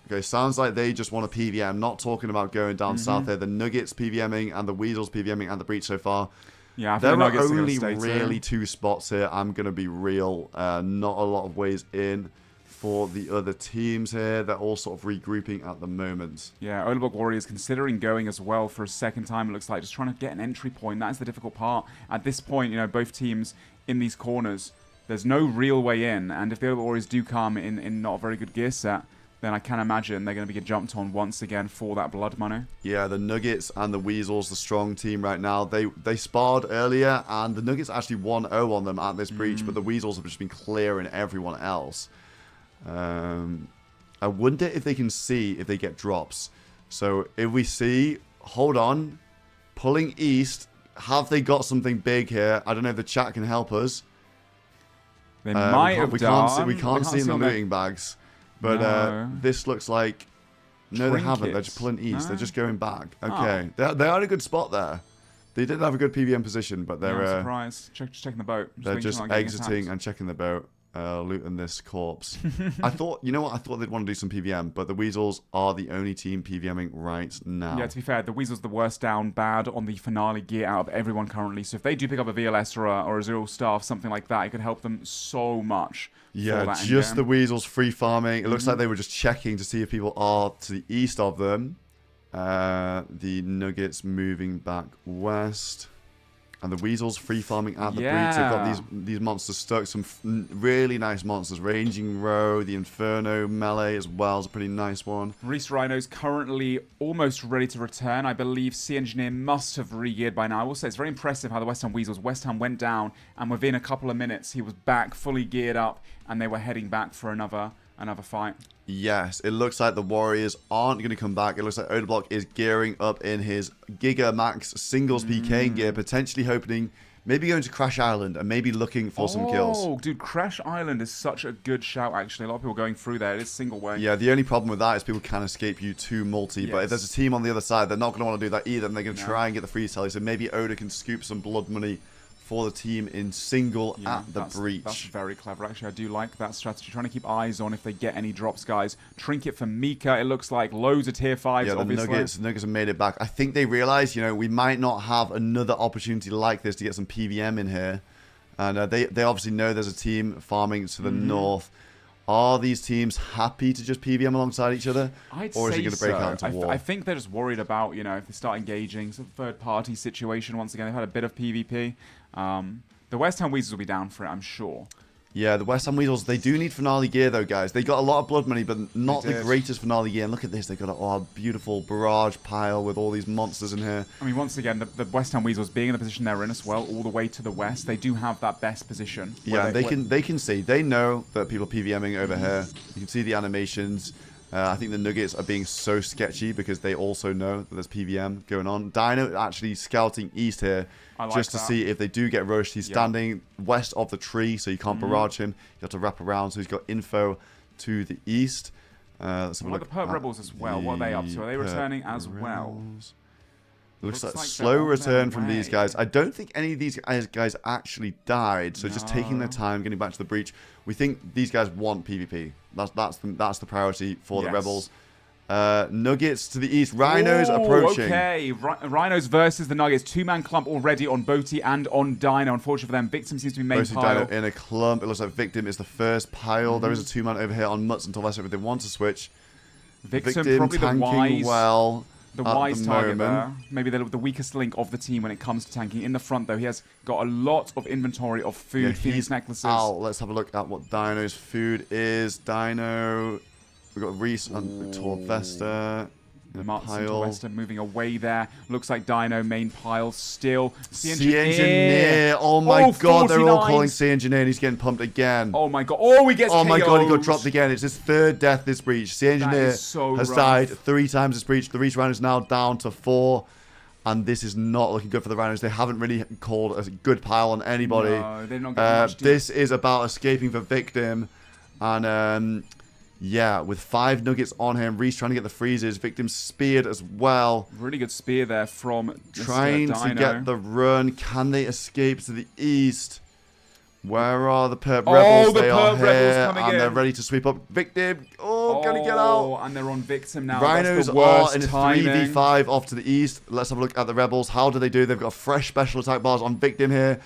Okay, sounds like they just want a PVM. Not talking about going down south there. The Nuggets PVMing and the Weasels PVMing and the Breach so far. Yeah, I think there the are Nuggets are gonna only stay really too. 2 spots here. I'm going to be real. Not a lot of ways in for the other teams here. They're all sort of regrouping at the moment. Yeah, Odoblock Warriors considering going as well for a second time. It looks like just trying to get an entry point. That's the difficult part. At this point, both teams in these corners, there's no real way in. And if the Odoblock Warriors do come in not a very good gear set, then I can imagine they're going to be jumped on once again for that blood money. Yeah, the Nuggets and the Weasels, the strong team right now. They sparred earlier, and the Nuggets actually 1-0 on them at this breach, but the Weasels have just been clearing everyone else. I wonder if they can see if they get drops. So if we see, hold on, pulling east, have they got something big here? I don't know if the chat can help us. They might have done. We can't see in the looting bags. But No. this looks like... No, they haven't. They're just pulling east. No? They're just going back. Okay. They are in a good spot there. They did have a good PVM position, but they're... I'm surprised. Just checking the boat. They're just not getting exiting attacked. and checking the boat. Looting this corpse. I thought, you know what? I thought they'd want to do some PVM, but the Weasels are the only team PVMing right now. Yeah, to be fair, the Weasels the worst down bad on the finale gear out of everyone currently. So if they do pick up a VLS or a Zero Staff, something like that, it could help them so much. Yeah, just the Weasels free farming. It looks like they were just checking to see if people are to the east of them. The Nuggets moving back west. And the Weasels free farming at the breach. They've got these monsters stuck. Some really nice monsters. Ranging Row, the Inferno melee as well is a pretty nice one. Reese Rhino's currently almost ready to return. I believe Sea Engineer must have re-geared by now. I will say it's very impressive how the West Ham Weasels, West Ham went down, and within a couple of minutes he was back, fully geared up, and they were heading back for another fight. Yes, it looks like the Warriors aren't going to come back. It looks like Odeblock is gearing up in his Giga Max singles PK gear, potentially hoping, maybe going to Crash Island and maybe looking for some kills. Oh, dude, Crash Island is such a good shout, actually. A lot of people going through there. It is single way. Yeah, the only problem with that is people can escape you to multi, but if there's a team on the other side, they're not going to want to do that either, and they're going to try and get the free tally, so maybe Oda can scoop some blood money for the team in single at the breach. That's very clever, actually. I do like that strategy. Trying to keep eyes on if they get any drops, guys. Trinket for Mika. It looks like loads of tier 5s, yeah, the obviously. Nuggets have made it back. I think they realize, we might not have another opportunity like this to get some PVM in here. And they obviously know there's a team farming to the north. Are these teams happy to just PVM alongside each other? Or is it going to break out into war? I think they're just worried about, if they start engaging. It's a third-party situation. Once again, they've had a bit of PvP. The West Ham Weasels will be down for it, I'm sure. Yeah, the West Ham Weasels, they do need finale gear, though, guys. They got a lot of blood money, but not the greatest finale gear. And look at this. They've got a beautiful barrage pile with all these monsters in here. I mean, once again, the West Ham Weasels being in the position they're in as well, all the way to the west, they do have that best position. Yeah, they can see. They know that people are PVMing over here. You can see the animations. I think the Nuggets are being so sketchy because they also know that there's PVM going on. Dino actually scouting east here just to see if they do get rushed. He's standing west of the tree, so you can't barrage him. You have to wrap around, so he's got info to the east. Let's have a look the Perp Rebels as well. What are they up to? Are they returning as well? Looks like slow return from these guys. I don't think any of these guys actually died, so just taking their time, getting back to the breach. We think these guys want PvP. That's the priority for the Rebels. Nuggets to the east. Rhinos approaching. Okay, Rhinos versus the Nuggets. Two-man clump already on Boaty and on Dino. Unfortunately for them, Victim seems to be main pile. Dino in a clump. It looks like Victim is the first pile. There is a two-man over here on Mutts until if they want to switch. Victim probably tanking the wise. Well. The wise target there. Maybe the weakest link of the team when it comes to tanking. In the front, though, he has got a lot of inventory of food, Phoenix necklaces. Let's have a look at what Dino's food is. Dino, we've got Reese on Torvesta. Torvesta moving away there. Looks like Dino main pile still. Sea Engineer. Oh my god, they're all calling Sea Engineer and he's getting pumped again. Oh my god. Oh, he gets Oh my god, he got KO'd. dropped again. It's his third death this breach. Sea Engineer has died 3 times this breach. The Reach Rhino is now down to 4. And this is not looking good for the Rhinos. They haven't really called a good pile on anybody. No, they're not getting much this is about escaping for Victim. And yeah, with 5 Nuggets on him, Reese trying to get the freezes. Victim speared as well. Really good spear there from trying to get the run. Can they escape to the east? Where are the Perp Rebels? They are here, and they're ready to sweep up Victim. Can he get out? And they're on Victim now. Rhinos are in a 3v5 off to the east. Let's have a look at the Rebels. How do they do? They've got fresh special attack bars on Victim here.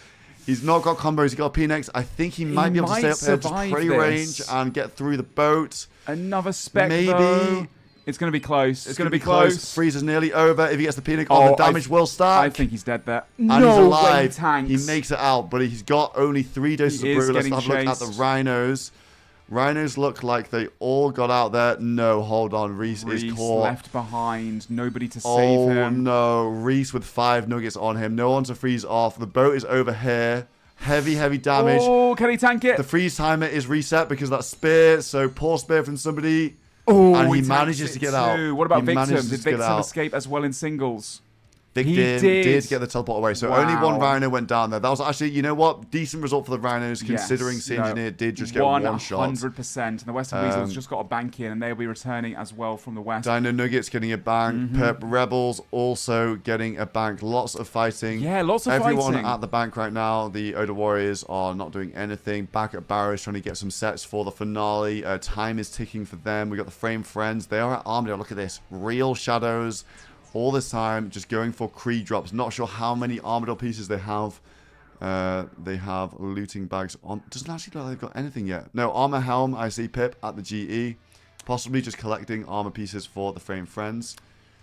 He's not got combos. He's got a P-Nex. I think he might be able to stay up here to prey range and get through the boat. Another spec, maybe. Though. It's going to be close. It's going to be close. Freeze is nearly over. If he gets the P-Nex on, the damage will stack. I think he's dead there. And he's alive. He makes it out, but he's got only 3 doses of brew. Let's have a look at the Rhinos. Rhinos look like they all got out there. No, hold on. Reese is caught. Left behind. Nobody to save him. Oh, no. Reese with 5 nuggets on him. No one to freeze off. The boat is over here. Heavy, heavy damage. Oh, can he tank it? The freeze timer is reset because of that spear. So poor spear from somebody. Oh, and he manages to get out. What about He Victim? manages Did to get Victim out. escape as well in singles? Victim did get the teleport away. So only one Rhino went down there. That was actually, you know what? Decent result for the Rhinos considering Sea Engineer did just get one shot. 100%. And the Western Weasels just got a bank in and they'll be returning as well from the West. Dino Nuggets getting a bank. Perp Rebels also getting a bank. Lots of fighting. Yeah, lots of Everyone fighting. at the bank right now. The Oda Warriors are not doing anything. Back at Barrows trying to get some sets for the finale. Time is ticking for them. We got the Frame Friends. They are at Armadale. Look at this. Real shadows. All this time, just going for Cree drops. Not sure how many Armadale pieces they have. They have looting bags on. Doesn't actually look like they've got anything yet. No, Armor Helm, I see Pip at the GE. Possibly just collecting armor pieces for the Frame Friends.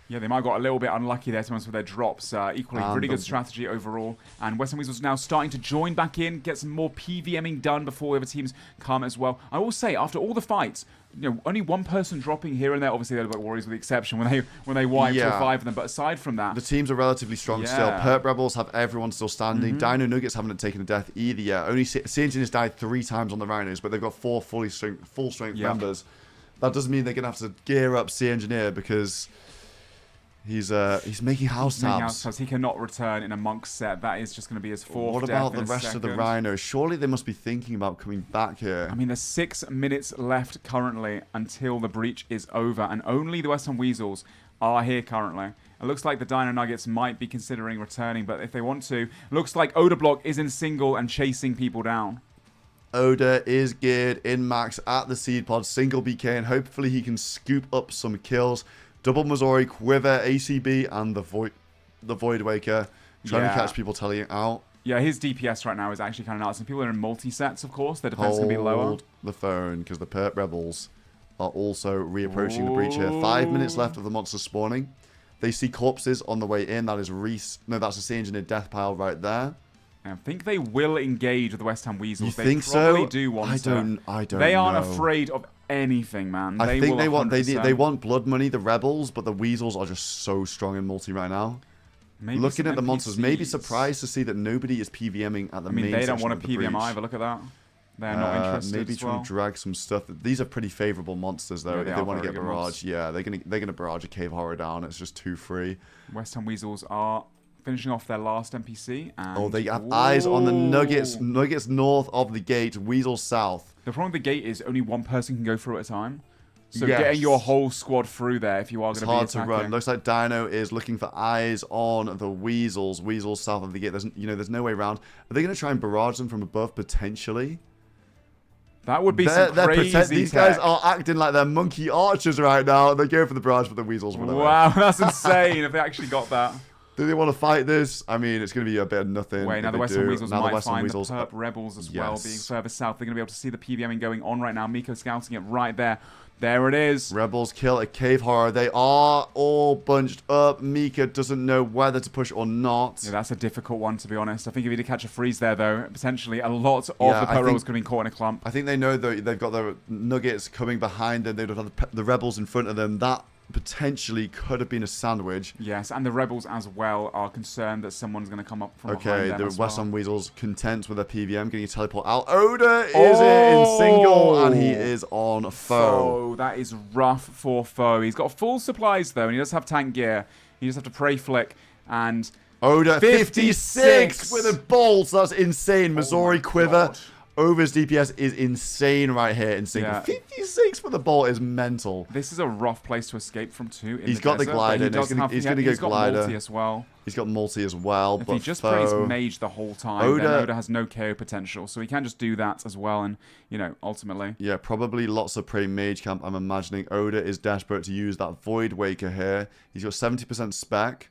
Yeah, they might have got a little bit unlucky there, to be honest, with their drops. Equally, really good strategy overall. And Western Weasels now starting to join back in, get some more PVMing done before the other teams come as well. I will say, after all the fights, you know, only one person dropping here and there. Obviously, they're like Warriors with the exception when they wiped all 5 of them. But aside from that, the teams are relatively strong still. Perp Rebels have everyone still standing. Dino Nuggets haven't taken a death either yet. Only Sinjin has died 3 times on the Rhinos, but they've got 4 full strength members. That doesn't mean they're gonna have to gear up Sea Engineer because he's making house tabs. He cannot return in a monk set. That is just going to be his 4th. What about the rest of the Rhinos? Surely they must be thinking about coming back here. I mean, there's 6 minutes left currently until the breach is over, and only the Western Weasels are here currently. It looks like the Dino Nuggets might be considering returning, but if they want to, looks like Oda Block is in single and chasing people down. Oda is geared in max at the seed pod, single BK, and hopefully he can scoop up some kills. Double Missouri, Quiver, ACB, and the Void Waker. Trying to catch people telling it out. Yeah, his DPS right now is actually kind of nuts. And people are in multi-sets, of course. Their defense is going to be lower. Hold the phone, because the Perp Rebels are also reapproaching the breach here. 5 minutes left of the monster spawning. They see corpses on the way in. That is Reese. No, that's a Sea Engineer death pile right there. I think they will engage with the West Ham Weasels. You think so? They probably do want to. I don't They aren't know. afraid of anything, man. I think they want blood money, the Rebels, but the Weasels are just so strong in multi right now. Maybe Looking at the NPCs. monsters, maybe surprised to see that nobody is PVMing at the main they don't section want of to the PVM breach. either. Look at that. They're not interested Maybe as try well. and drag some stuff. These are pretty favorable monsters, though. Yeah, if they they are want to very get good barrage, mobs. yeah, they're gonna barrage a cave horror down. It's just too free. West Ham Weasels are finishing off their last NPC. And They have eyes on the Nuggets. Nuggets north of the gate. Weasel south. The problem with the gate is only one person can go through at a time. So Yes. getting your whole squad through there if you are It's going to be hard to attacking. run. Looks like Dino is looking for eyes on the Weasels. Weasels south of the gate. There's no way around. Are they going to try and barrage them from above potentially? That would be some crazy These guys are acting like they're monkey archers right now. They go for the barrage, but the Weasels run away. Wow, that's insane if they actually got that. Do they want to fight this? I mean, it's going to be a bit of nothing. Wait, now if the they Western do. Weasels Now the might Western find Weasels, the Perp Rebels as well, yes. being further south. They're going to be able to see the PVMing going on right now. Miko scouting it right there. There it is. Rebels kill a cave horror. They are all bunched up. Mika doesn't know whether to push or not. Yeah, that's a difficult one, to be honest. I think if he did catch a freeze there, though, potentially a lot of Yeah, the Perp Rebels could have been caught in a clump. I think they know that they've got the Nuggets coming behind them. They don't have the Rebels in front of them. That potentially could have been a sandwich. Yes, and the Rebels as well are concerned that someone's going to come up from behind Okay, them the as West well. Ham Weasels content with their PVM, getting a teleport out. Oda is in single, and he is on foe. That is rough for foe. He's got full supplies, though, and he does have tank gear. He just have to pray flick, and... Oda, 56 with a bolt. That's insane. Missouri Quiver. Ova's DPS is insane right here in single. Yeah. 56 for the bolt is mental. This is a rough place to escape from, too. He's got the glider. He's going to get glider. Multi as well. He's got multi as well. If but he just plays mage the whole time, then Oda has no KO potential. So he can just do that as well. And, you know, ultimately. Yeah, probably lots of prey mage camp. I'm imagining Oda is desperate to use that Void Waker here. He's got 70% spec.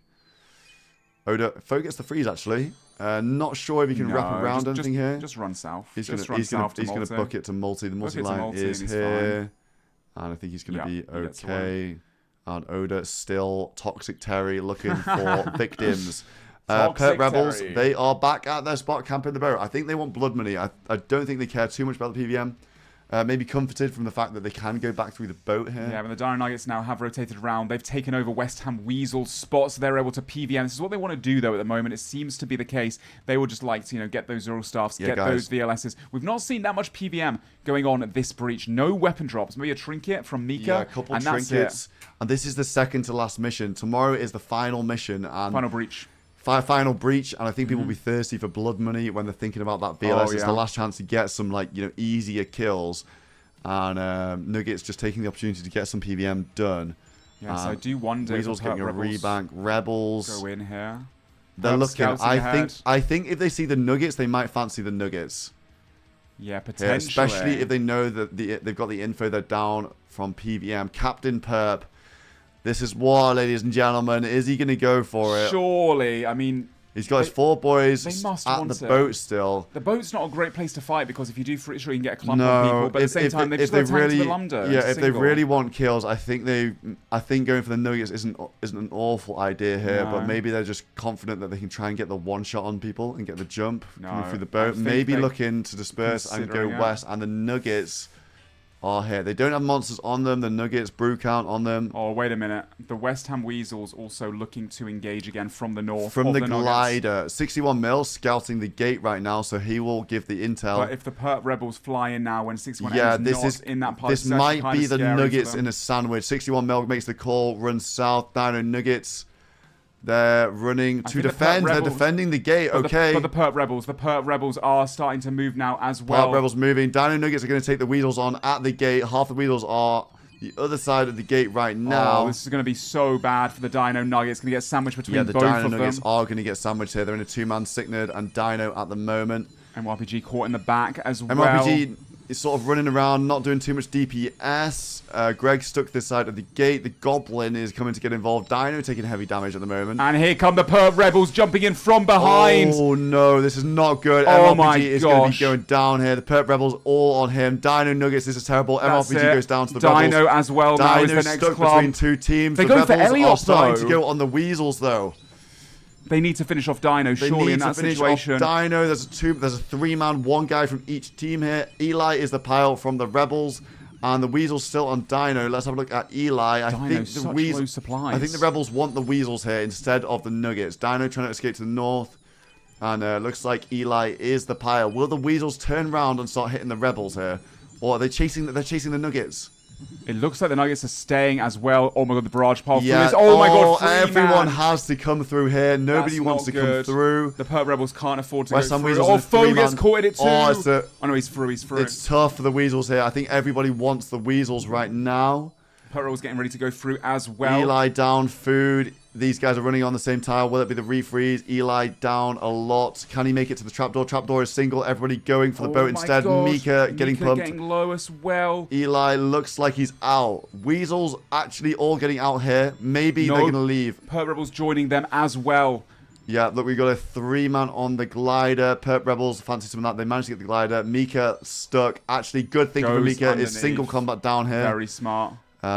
Oda, Foe gets the freeze, actually. Not sure if he can wrap around anything here. Just run south. He's going to book it to multi. The multi line is here. And I think he's going to be okay. And Oda still Toxic Terry looking for victims. Perp Rebels, they are back at their spot camping the boat. I think they want blood money. I don't think they care too much about the PVM. maybe comforted from the fact that they can go back through the boat here. Yeah, but the Dino Nuggets now have rotated around. They've taken over West Ham Weasel's spots. They're able to PVM. This is what they want to do, though, at the moment. It seems to be the case. They would just like to, get those Zero Staffs, get those VLSs. We've not seen that much PVM going on at this breach. No weapon drops. Maybe a trinket from Mika. Yeah, a couple trinkets. And this is the second to last mission. Tomorrow is the final mission. And final breach. Final breach, and I think people will be thirsty for blood money when they're thinking about that VLS. It's the last chance to get some easier kills, and Nuggets just taking the opportunity to get some PVM done. Yes, I do wonder. Weasel's getting a rebank. Rebels go in here. They're looking. I think if they see the Nuggets, they might fancy the Nuggets. Yeah, potentially. Especially if they know that they've got the info they're down from PVM. Captain Perp. This is war, ladies and gentlemen. Is he going to go for it? Surely. I mean, he's got his 4 boys at the boat still. The boat's not a great place to fight because if you do, sure, you can get a clump on people. But at the same time, they've just got to tank to the Lumder. Yeah, if they really want kills, I think going for the Nuggets isn't an awful idea here. But maybe they're just confident that they can try and get the one shot on people and get the jump coming through the boat. Maybe looking to disperse and go west. And the Nuggets are here. They don't have monsters on them. The Nuggets brew count on them. Oh, wait a minute. The West Ham Weasels also looking to engage again from the north. From the glider. 61 mil scouting the gate right now, so he will give the intel. But if the Perp Rebels fly in now when 61 is in that part, this might be the Nuggets in a sandwich. 61 mil makes the call, runs south, Dino Nuggets. They're running to defend. They're defending the gate. But the Perp Rebels are starting to move now as well. Perp Rebels moving. Dino Nuggets are going to take the Weasels on at the gate. Half the Weasels are the other side of the gate right now. Oh, this is going to be so bad for the Dino Nuggets. Going to get sandwiched between both of them. Yeah, the Dino Nuggets are going to get sandwiched here. They're in a 2-man Sicknerd and Dino at the moment. MRPG caught in the back as well. MRPG is sort of running around, not doing too much DPS. Greg stuck this side of the gate. The Goblin is coming to get involved. Dino taking heavy damage at the moment. And here come the Perp Rebels jumping in from behind. Oh no, this is not good. Oh MRPG is going to be going down here. The Perp Rebels all on him. Dino Nuggets, this is terrible. MRPG goes down to the Rebels. Dino as well. Dino stuck between 2 teams. They the go Rebels for Elliot, are starting to go on the Weasels though. They need to finish off Dino, surely, in that situation. Dino, there's a 3-man, 1 guy from each team here. Eli is the pile from the Rebels, and the Weasels still on Dino. Let's have a look at Eli. I think the Rebels want the Weasels here instead of the Nuggets. Dino trying to escape to the north, and looks like Eli is the pile. Will the Weasels turn around and start hitting the Rebels here, or are they chasing? They're chasing the Nuggets. It looks like the Nuggets are staying as well. Oh my god, the barrage pile. Yeah. Oh my god, everyone has to come through here. Nobody wants to come through. The Perp Rebels can't afford to West go Ham through. Weasels Oh, Foe gets caught in it too. Oh no, he's through. It's tough for the Weasels here. I think everybody wants the Weasels right now. Perp Rebels getting ready to go through as well. Eli down, food. These guys are running on the same tile. Will it be the refreeze? Eli down a lot. Can he make it to the trapdoor? Trapdoor is single. Everybody going for the boat instead. Mika getting pumped. Getting low as well. Eli looks like he's out. Weasels actually all getting out here. Maybe they're going to leave. Perp Rebels joining them as well. Yeah, look, we got a 3-man on the glider. Perp Rebels, fancy some of that. They managed to get the glider. Mika stuck. Actually, good thing for Mika is single combat down here. Very smart.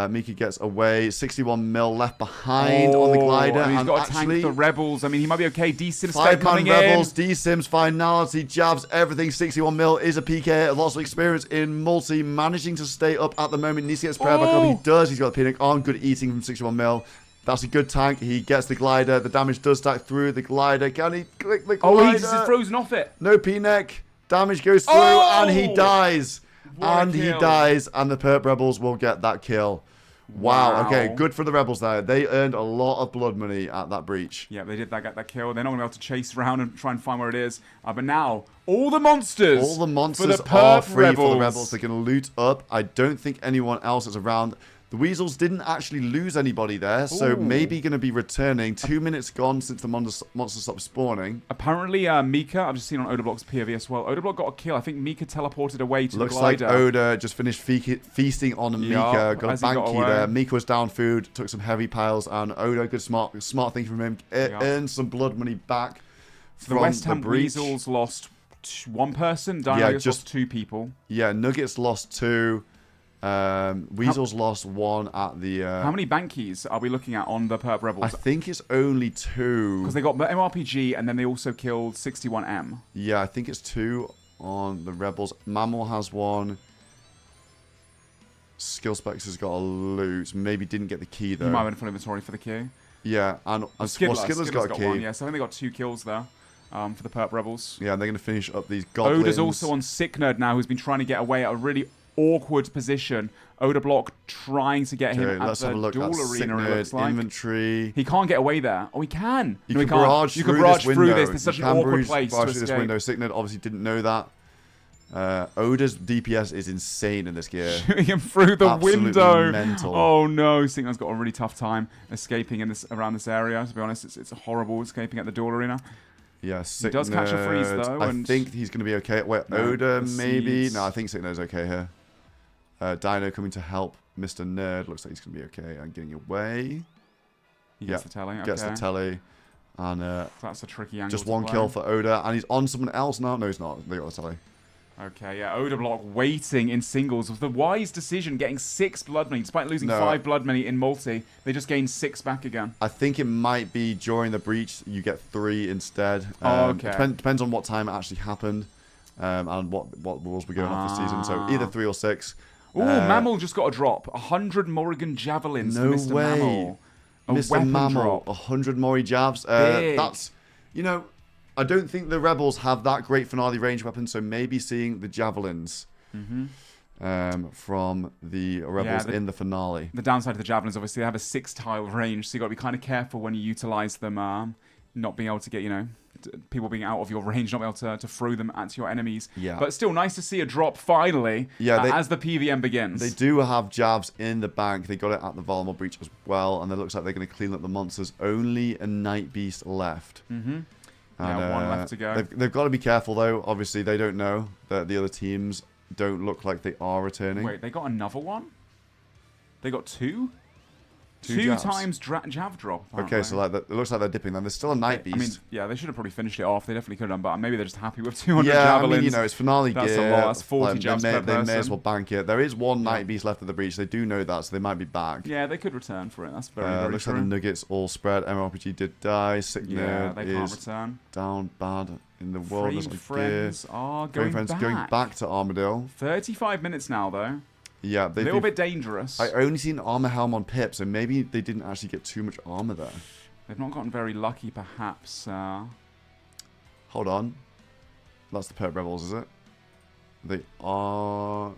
Mika gets away. 61 mil left behind on the glider. And he's got to tank the Rebels. I mean, he might be okay. D-Sims 5-man Rebels, D-Sims, finality, jabs, everything. 61 mil is a PK. Lots of experience in multi. Managing to stay up at the moment. Needs to get his prayer back up. He does. He's got the Pinnac on. Good eating from 61 mil. That's a good tank. He gets the glider. The damage does stack through the glider. Can he click the glider? Oh, he's just frozen off it. No P-neck. Damage goes through and he dies. And he dies, and the Perp Rebels will get that kill. Wow. Okay, good for the Rebels there. They earned a lot of blood money at that breach. Yeah, they did get that kill. They're not going to be able to chase around and try and find where it is. But now, all the monsters are free for the Rebels. They can loot up. I don't think anyone else is around. The Weasels didn't actually lose anybody there, so maybe going to be returning. 2 minutes gone since the monster stopped spawning. Apparently, Mika, I've just seen on Odablock's POV as well. Odablock got a kill. I think Mika teleported away to Looks the glider. like Oda just finished feasting on Mika. Got a banky there. Mika was down food, took some heavy piles, and Oda, good smart thinking from him, earned some blood money back So the West Ham Weasels lost 1 person. Nuggets lost 2 people. Yeah, Nuggets lost 2. Weasels lost 1 at the... How many bankies are we looking at on the Perp Rebels? I think it's only 2. Because they got MRPG and then they also killed 61M. Yeah, I think it's 2 on the Rebels. Mammal has 1. Skill Specs has got a loot. Maybe didn't get the key though. He might have been full inventory for the key. Yeah, and Skidler's got a key. One, yeah, so I think they got 2 kills there for the Perp Rebels. Yeah, and they're going to finish up these goblins. Oda's also on Sick Nerd now, who's been trying to get away at a really awkward position. Oda Block trying to get him at the duel arena, it looks like. Inventory. He can't get away there. Oh, he can. You no, can barrage you through can barrage this through window. this. It's such an awkward place to escape. This window. Sick Nerd obviously didn't know that. Oda's DPS is insane in this gear. Shooting him through the Absolutely window. Mental. Oh no, Signal's got a really tough time escaping in around this area. To be honest, it's horrible escaping at the duel arena. Yeah, he does catch a freeze though. I think he's going to be okay. Wait, No, Oda the maybe? seeds. No, I think Sick Nerd's okay here. Dino coming to help Mr. Nerd. Looks like he's going to be okay. And getting away. He gets the telly. Gets the okay. telly. And that's a tricky angle. just to one play. kill for Oda. And he's on someone else now. No, he's not. They got the telly. Okay, yeah, Oda Block waiting in singles with the wise decision, getting 6 blood money. Despite losing 5 blood money in multi, they just gained 6 back again. I think it might be during the breach you get 3 instead. Okay. Depends on what time it actually happened and what rules we're going off this season. So either 3 or 6. Ooh, Mammal just got a drop. 100 Morrigan Javelins No for Mr. way. Mammal. Mr. Mammal, 100 Mori jabs. That's, you know, I don't think the Rebels have that great finale range weapon, so maybe seeing the javelins from the Rebels in the finale. The downside of the javelins, obviously, they have a 6-tile range, so you got to be kind of careful when you utilize them. Not being able to get, you know, people being out of your range, not being able to throw them at your enemies. Yeah. But still, nice to see a drop finally. As the PVM begins. They do have jabs in the bank. They got it at the Vulnerable Breach as well, and it looks like they're going to clean up the monsters. Only a Night Beast left. And, one left to go. They've got to be careful, though. Obviously, they don't know that the other teams don't look like they are returning. Wait, they got another one? They got 2? 2 jabs. times jav drop. Okay, so like it looks like they're dipping. Then there's still a Night Beast. I mean, yeah, they should have probably finished it off. They definitely could have done, but maybe they're just happy with 200 yeah, javelins. I mean, you know, it's finale That's gear. a lot. That's 40 like, jabs they per person. may as well bank it. There is one Night Beast left at the breach. They do know that, so they might be back. Yeah, they could return for it. That's very looks true. like the Nuggets all spread. MRPG did die. Sick Yeah, Nerd they can't is return. down bad in the world. Frame friends are going back. Going back to Armadillo. 35 minutes now, though. Yeah, a little bit dangerous. I only seen armor helm on Pip, so maybe they didn't actually get too much armor there. They've not gotten very lucky, perhaps. Hold on. That's the Perp Rebels, is it? They are...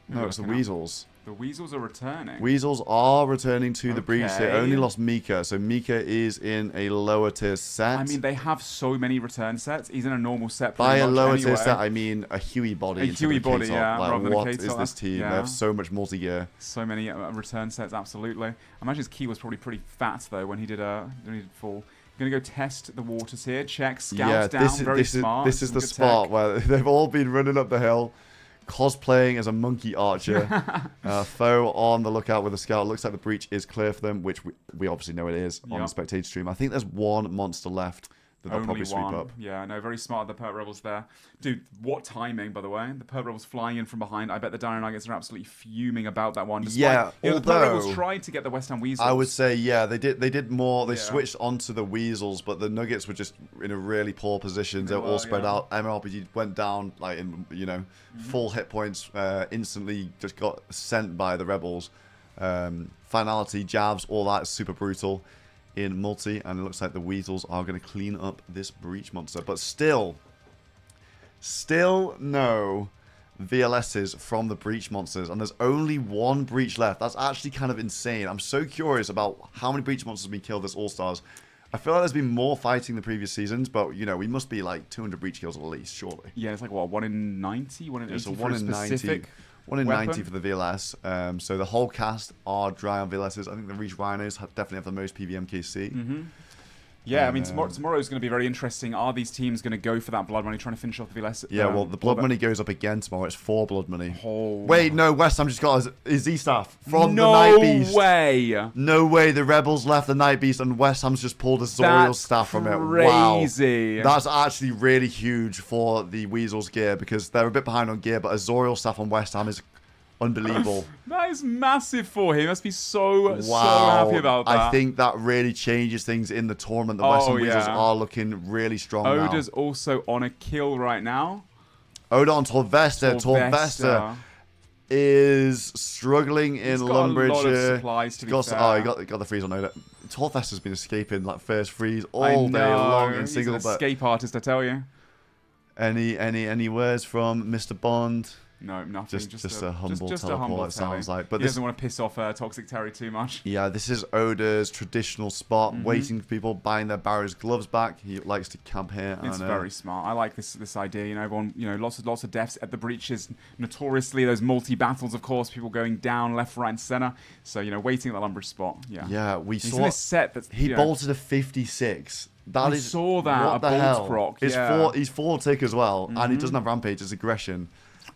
No, it's the Weasels. The Weasels are returning. Weasels are returning to the breach. They Okay. only lost Mika, so Mika is in a lower tier set. I mean, they have so many return sets. He's in a normal set. By a lower anyway. tier set, I mean a Huey body. A Huey body, yeah. Like, rather than what a is K-top. this team? Yeah. They have so much multi-gear. So many return sets, absolutely. I imagine his key was probably pretty fat, though, when he did fall. Going to go test the waters here. Check, scouts down, very smart. This is the Good spot tech. where they've all been running up the hill, cosplaying as a monkey archer. Foe on the lookout with a scout. Looks like the breach is clear for them, which we obviously know it is on the spectator stream. I think there's one monster left that they'll probably sweep up. Yeah, no, very smart, the Perp Rebels there. Dude, what timing, by the way. The Perp Rebels flying in from behind. I bet the Dino Nuggets are absolutely fuming about that one. Despite, Yeah, you know, the Perp Rebels although- tried to get the West Ham Weasels. I would say, yeah, they did more. They switched onto the Weasels, but the Nuggets were just in a really poor position. They were all spread out. MRPG went down, like, in, you know, full hit points, instantly just got sent by the Rebels. Finality, jabs, all that is super brutal in multi, and it looks like the Weasels are going to clean up this breach monster. But still no VLSs from the breach monsters, and there's only one breach left. That's actually kind of insane. I'm so curious about how many breach monsters have been killed this All-Stars. I feel like there's been more fighting the previous seasons, but, you know, we must be like 200 breach kills at least, surely. Yeah, it's like, what, 1 in 90? 1 in 80 So for 1 a in 90. specific 1 in weapon? 90 for the VLS. So the whole cast are dry on VLSs. I think the Reach Rhinos definitely have the most PVMKC. Yeah, I mean, tomorrow is going to be very interesting. Are these teams going to go for that blood money, trying to finish off the VLS? Yeah, well, the blood money goes up again tomorrow. It's 4 blood money. Oh. Wait, no, West Ham just got his Z-Staff from the No Night Beast. way. No way. The Rebels left the Night Beast and West Ham's just pulled a Zoriel staff from it. Crazy. Wow. That's actually really huge for the Weasels gear because they're a bit behind on gear, but a Zoriel staff on West Ham is unbelievable. That is massive for him. He must be so happy about that. I think that really changes things in the tournament. The West Ham Weasels are looking really strong now. Oda's also on a kill right now. Oda on Torvesta. is struggling in He's got Lumbridge. a lot of supplies, to be fair. Oh, he got the freeze on Oda. Torfest has been escaping like first freeze all day long in single. He's an escape artist, I tell you. Any words from Mr. Bond? No, nothing. Just a humble teleport, it sounds like. But he doesn't want to piss off Toxic Terry too much. Yeah, this is Oda's traditional spot, waiting for people, buying their Barrow's gloves back. He likes to camp here. It's very smart. I like this idea. You know, everyone, lots of deaths at the breaches. Notoriously, those multi-battles, of course, people going down left, right, and center. So, waiting at the Lumbridge spot. Yeah. Yeah, we He's saw in this set that's, he bolted a 56. We saw that, what a the bolt hell? proc, He's 4 tick as well, and he doesn't have rampage. It's aggression.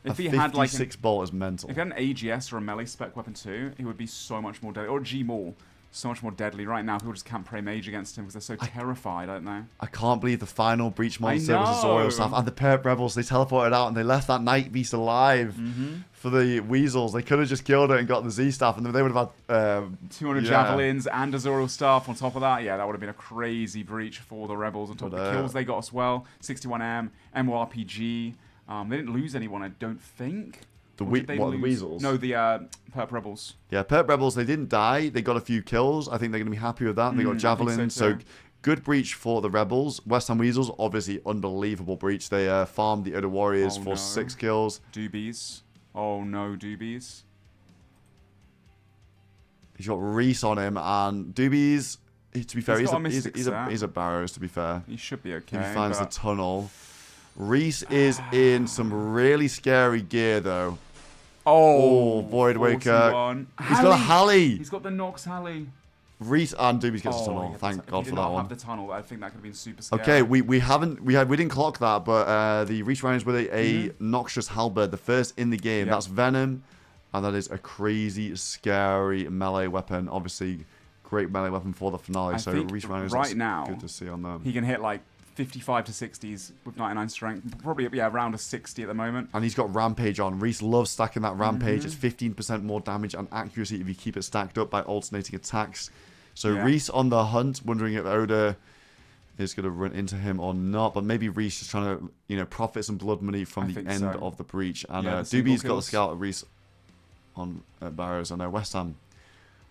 If a he had like 56 bolt is mental. If he had an AGS or a melee spec weapon too, he would be so much more deadly. Or a G-Maul, so much more deadly. Right now, people just can't pray mage against him because they're so terrified, don't they? I can't believe the final breach monster was a Zoriel staff, and the Perp Rebels, they teleported out and they left that Night Beast alive for the Weasels. They could have just killed it and got the Z staff, and they would have had 200 javelins and a Zoriel staff on top of that. Yeah, that would have been a crazy breach for the Rebels on top of the kills they got as well. 61M, MORPG. They didn't lose anyone, I don't think. The Weasels? No, the Perp Rebels. Yeah, Perp Rebels, they didn't die. They got a few kills. I think they're going to be happy with that. They got javelins, so good breach for the Rebels. West Ham Weasels, obviously unbelievable breach. They farmed the Oda Warriors for 6 kills. Doobies. Oh no, Doobies. He's got Reese on him, and Doobies, to be fair, he's a Barrows, to be fair. He should be okay. If he finds the tunnel. Reese is in some really scary gear, though. Oh, Void Waker. He's Halley. got a Halley. He's got the Nox Halley. Reese and Doobies gets a tunnel. Thank God for that one. If he did not have the tunnel, I think that could have been super scary. Okay, we didn't clock that, but the Reese Rhinos with a Noxious Halberd, the first in the game. That's Venom, and that is a crazy, scary melee weapon. Obviously, great melee weapon for the finale. So Reese Rhinos right now, good to see on them. He can hit like 55 to 60s with 99 strength. Probably around a 60 at the moment. And he's got Rampage on. Reese loves stacking that Rampage. It's 15% more damage and accuracy if you keep it stacked up by alternating attacks. So Reese on the hunt, wondering if Oda is going to run into him or not. But maybe Reese is trying to, profit some blood money from the end of the breach. And Doobie's got the scout at Reese on Barrows. And West Ham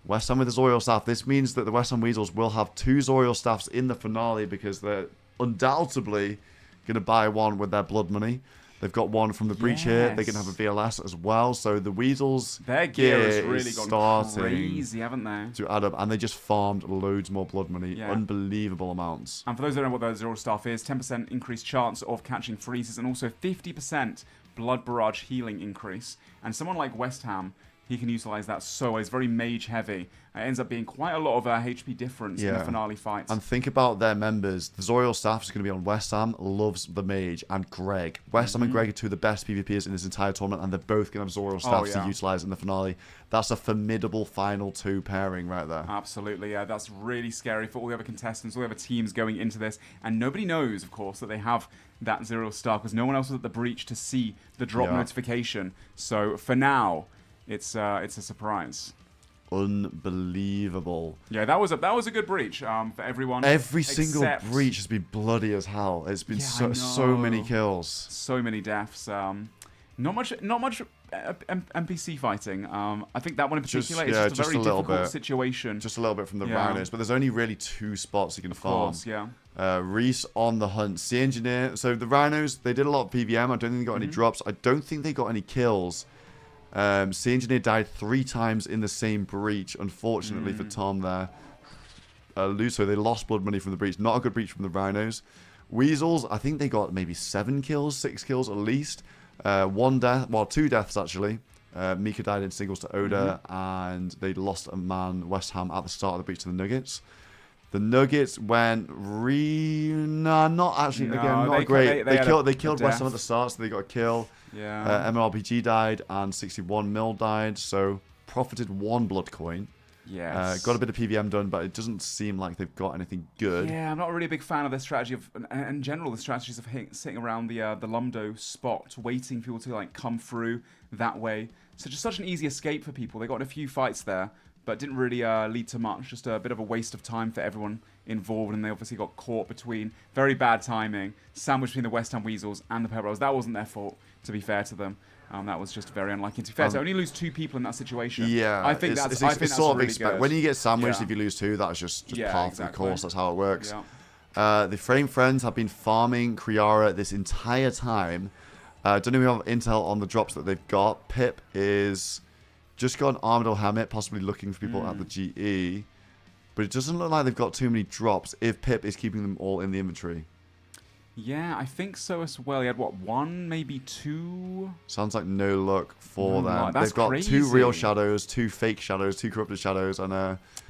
with the Zoriel staff. This means that the West Ham Weasels will have 2 Zoriel staffs in the finale because they're undoubtedly going to buy one with their blood money. They've got one from the breach here. They're going to have a VLS as well. So the Weasels, their gear has really is gone starting crazy, haven't they? To add up, and they just farmed loads more blood money, unbelievable amounts. And for those who don't know what the Zoriel staff is, 10% increased chance of catching freezes, and also 50% blood barrage healing increase. And someone like West Ham, he can utilize that so well. He's very mage heavy. It ends up being quite a lot of HP difference in the finale fight. And think about their members. The Zoriel staff is going to be on West Ham, loves the mage, and Greg. West Ham and Greg are 2 of the best PvPers in this entire tournament, and they're both going to have Zoriel staffs to utilize in the finale. That's a formidable final 2 pairing right there. Absolutely, yeah. That's really scary for all the other contestants, all the other teams going into this. And nobody knows, of course, that they have that Zoriel staff, because no one else was at the breach to see the drop notification. So for now, it's a surprise. Unbelievable. Yeah, that was a good breach for everyone. Every single breach has been bloody as hell. It's been so many kills, so many deaths. Not much NPC fighting. I think that one in particular is just a very difficult situation. Just a little bit from the Rhinos, but there's only really 2 spots you can farm. Of course, Reese on the hunt. Sea Engineer. So the Rhinos, they did a lot of PVM. I don't think they got any drops. I don't think they got any kills. Sea Engineer died 3 times in the same breach, unfortunately for Tom there. So they lost blood money from the breach. Not a good breach from the Rhinos. Weasels, I think they got maybe 7 kills, 6 kills at least. 1 death, well, 2 deaths actually. Mika died in singles to Oda, and they lost a man, West Ham, at the start of the breach to the Nuggets. The Nuggets went not actually. Again, not great. They killed West Ham at the start, so they got a kill. MRPG died and 61 mil died, so profited 1 blood coin. Yes. Got a bit of PVM done, but it doesn't seem like they've got anything good. Yeah, I'm not really a big fan of their strategy of, in general, the strategies of sitting around the Lumdo spot, waiting for people to come through that way. So just such an easy escape for people. They got in a few fights there, but didn't really lead to much. Just a bit of a waste of time for everyone involved, and they obviously got caught between very bad timing, sandwiched between the West Ham Weasels and the Pep Rebels. That wasn't their fault, to be fair to them. That was just very unlucky. To be fair, to only lose 2 people in that situation. Yeah, I think that's sort of really expect. good. When you get sandwiched, if you lose 2, that's just part of the course. That's how it works. The Frame Friends have been farming Kriara this entire time. Don't know if we have intel on the drops that they've got. Pip is just got an Armadillo Helmet, possibly looking for people at the GE. But it doesn't look like they've got too many drops if Pip is keeping them all in the inventory. Yeah, I think so as well. He had, what, 1, maybe 2? Sounds like no luck for them. That's They've got crazy. 2 real shadows, 2 fake shadows, 2 corrupted shadows, and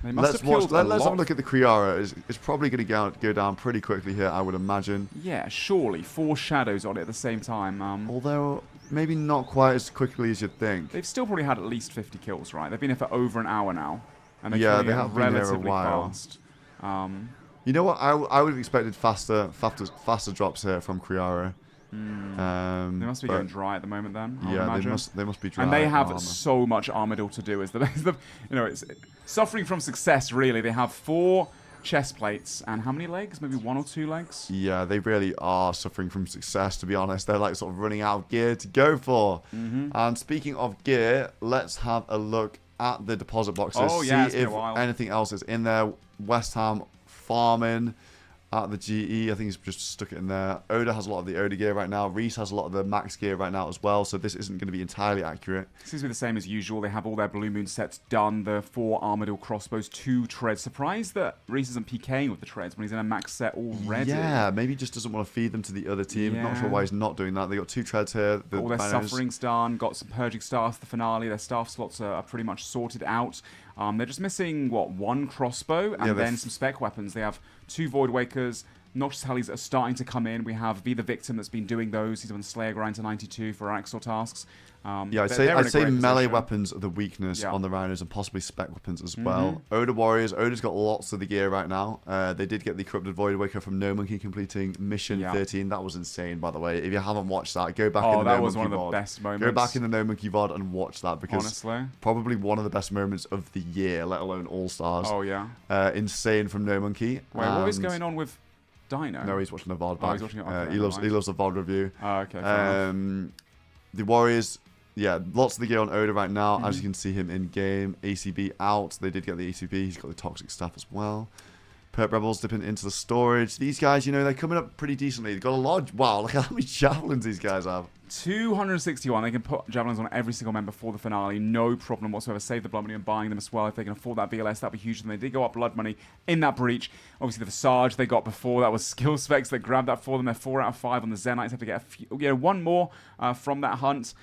let's have a a look at the Kriara. It's probably going to go down pretty quickly here, I would imagine. Yeah, surely 4 shadows on it at the same time. Although maybe not quite as quickly as you'd think. They've still probably had at least 50 kills, right? They've been here for over an hour now, and they have been here a relatively while. fast. You know what? I would have expected faster drops here from Kriara. They must be going dry at the moment then. They must be dry. And they have so much Armadillo to do. It's suffering from success really. They have 4 chest plates and how many legs? Maybe 1 or 2 legs. Yeah, they really are suffering from success. To be honest, they're like sort of running out of gear to go for. And speaking of gear, let's have a look at the deposit boxes. See if anything else is in there. West Ham farming at the GE. I think he's just stuck it in there. Oda has a lot of the Oda gear right now. Reese has a lot of the Max gear right now as well, so this isn't going to be entirely accurate. Seems to be the same as usual. They have all their Blue Moon sets done. The 4 Armadillo crossbows, 2 treads. Surprised that Reese isn't PKing with the treads when he's in a max set already. Yeah, maybe he just doesn't want to feed them to the other team. Not sure why he's not doing that. They got 2 treads here. All their suffering's done. Got some purging staffs for the finale. Their staff slots are pretty much sorted out. They're just missing, what, 1 crossbow and then some spec weapons. They have 2 Void Wakers. Noxious Hellies are starting to come in. We have Be the Victim that's been doing those. He's on the Slayer grind to 92 for Axel tasks. I'd say melee weapons are the weakness on the Rhinos and possibly spec weapons as well. Oda Warriors. Oda's got lots of the gear right now. They did get the Corrupted Void Waker from No Monkey completing Mission 13. That was insane, by the way. If you haven't watched that, go back in the No Monkey VOD. Oh, that was one of the best moments. Go back in the No Monkey VOD and watch that because honestly, probably one of the best moments of the year, let alone All Stars. Oh, yeah. Insane from No Monkey. Wait, what is going on with Dino? No, he's watching the VOD back. He's watching it. Okay, he loves the VOD review. Oh, okay. Fair enough. The Warriors, lots of the gear on Oda right now. As you can see him in game. ACB out. They did get the ACB. He's got the Toxic Staff as well. Perp Rebels dipping into the storage. These guys, they're coming up pretty decently. They've got a lot. Wow, look at how many javelins these guys have. 261. They can put javelins on every single member for the finale. No problem whatsoever. Save the blood money and buying them as well. If they can afford that VLS, that'd be huge. And they did go up blood money in that breach. Obviously, the Visage they got before, that was skill specs that grabbed that for them. They're 4 out of 5 on the Zenites. Have to get a few, 1 more from that hunt.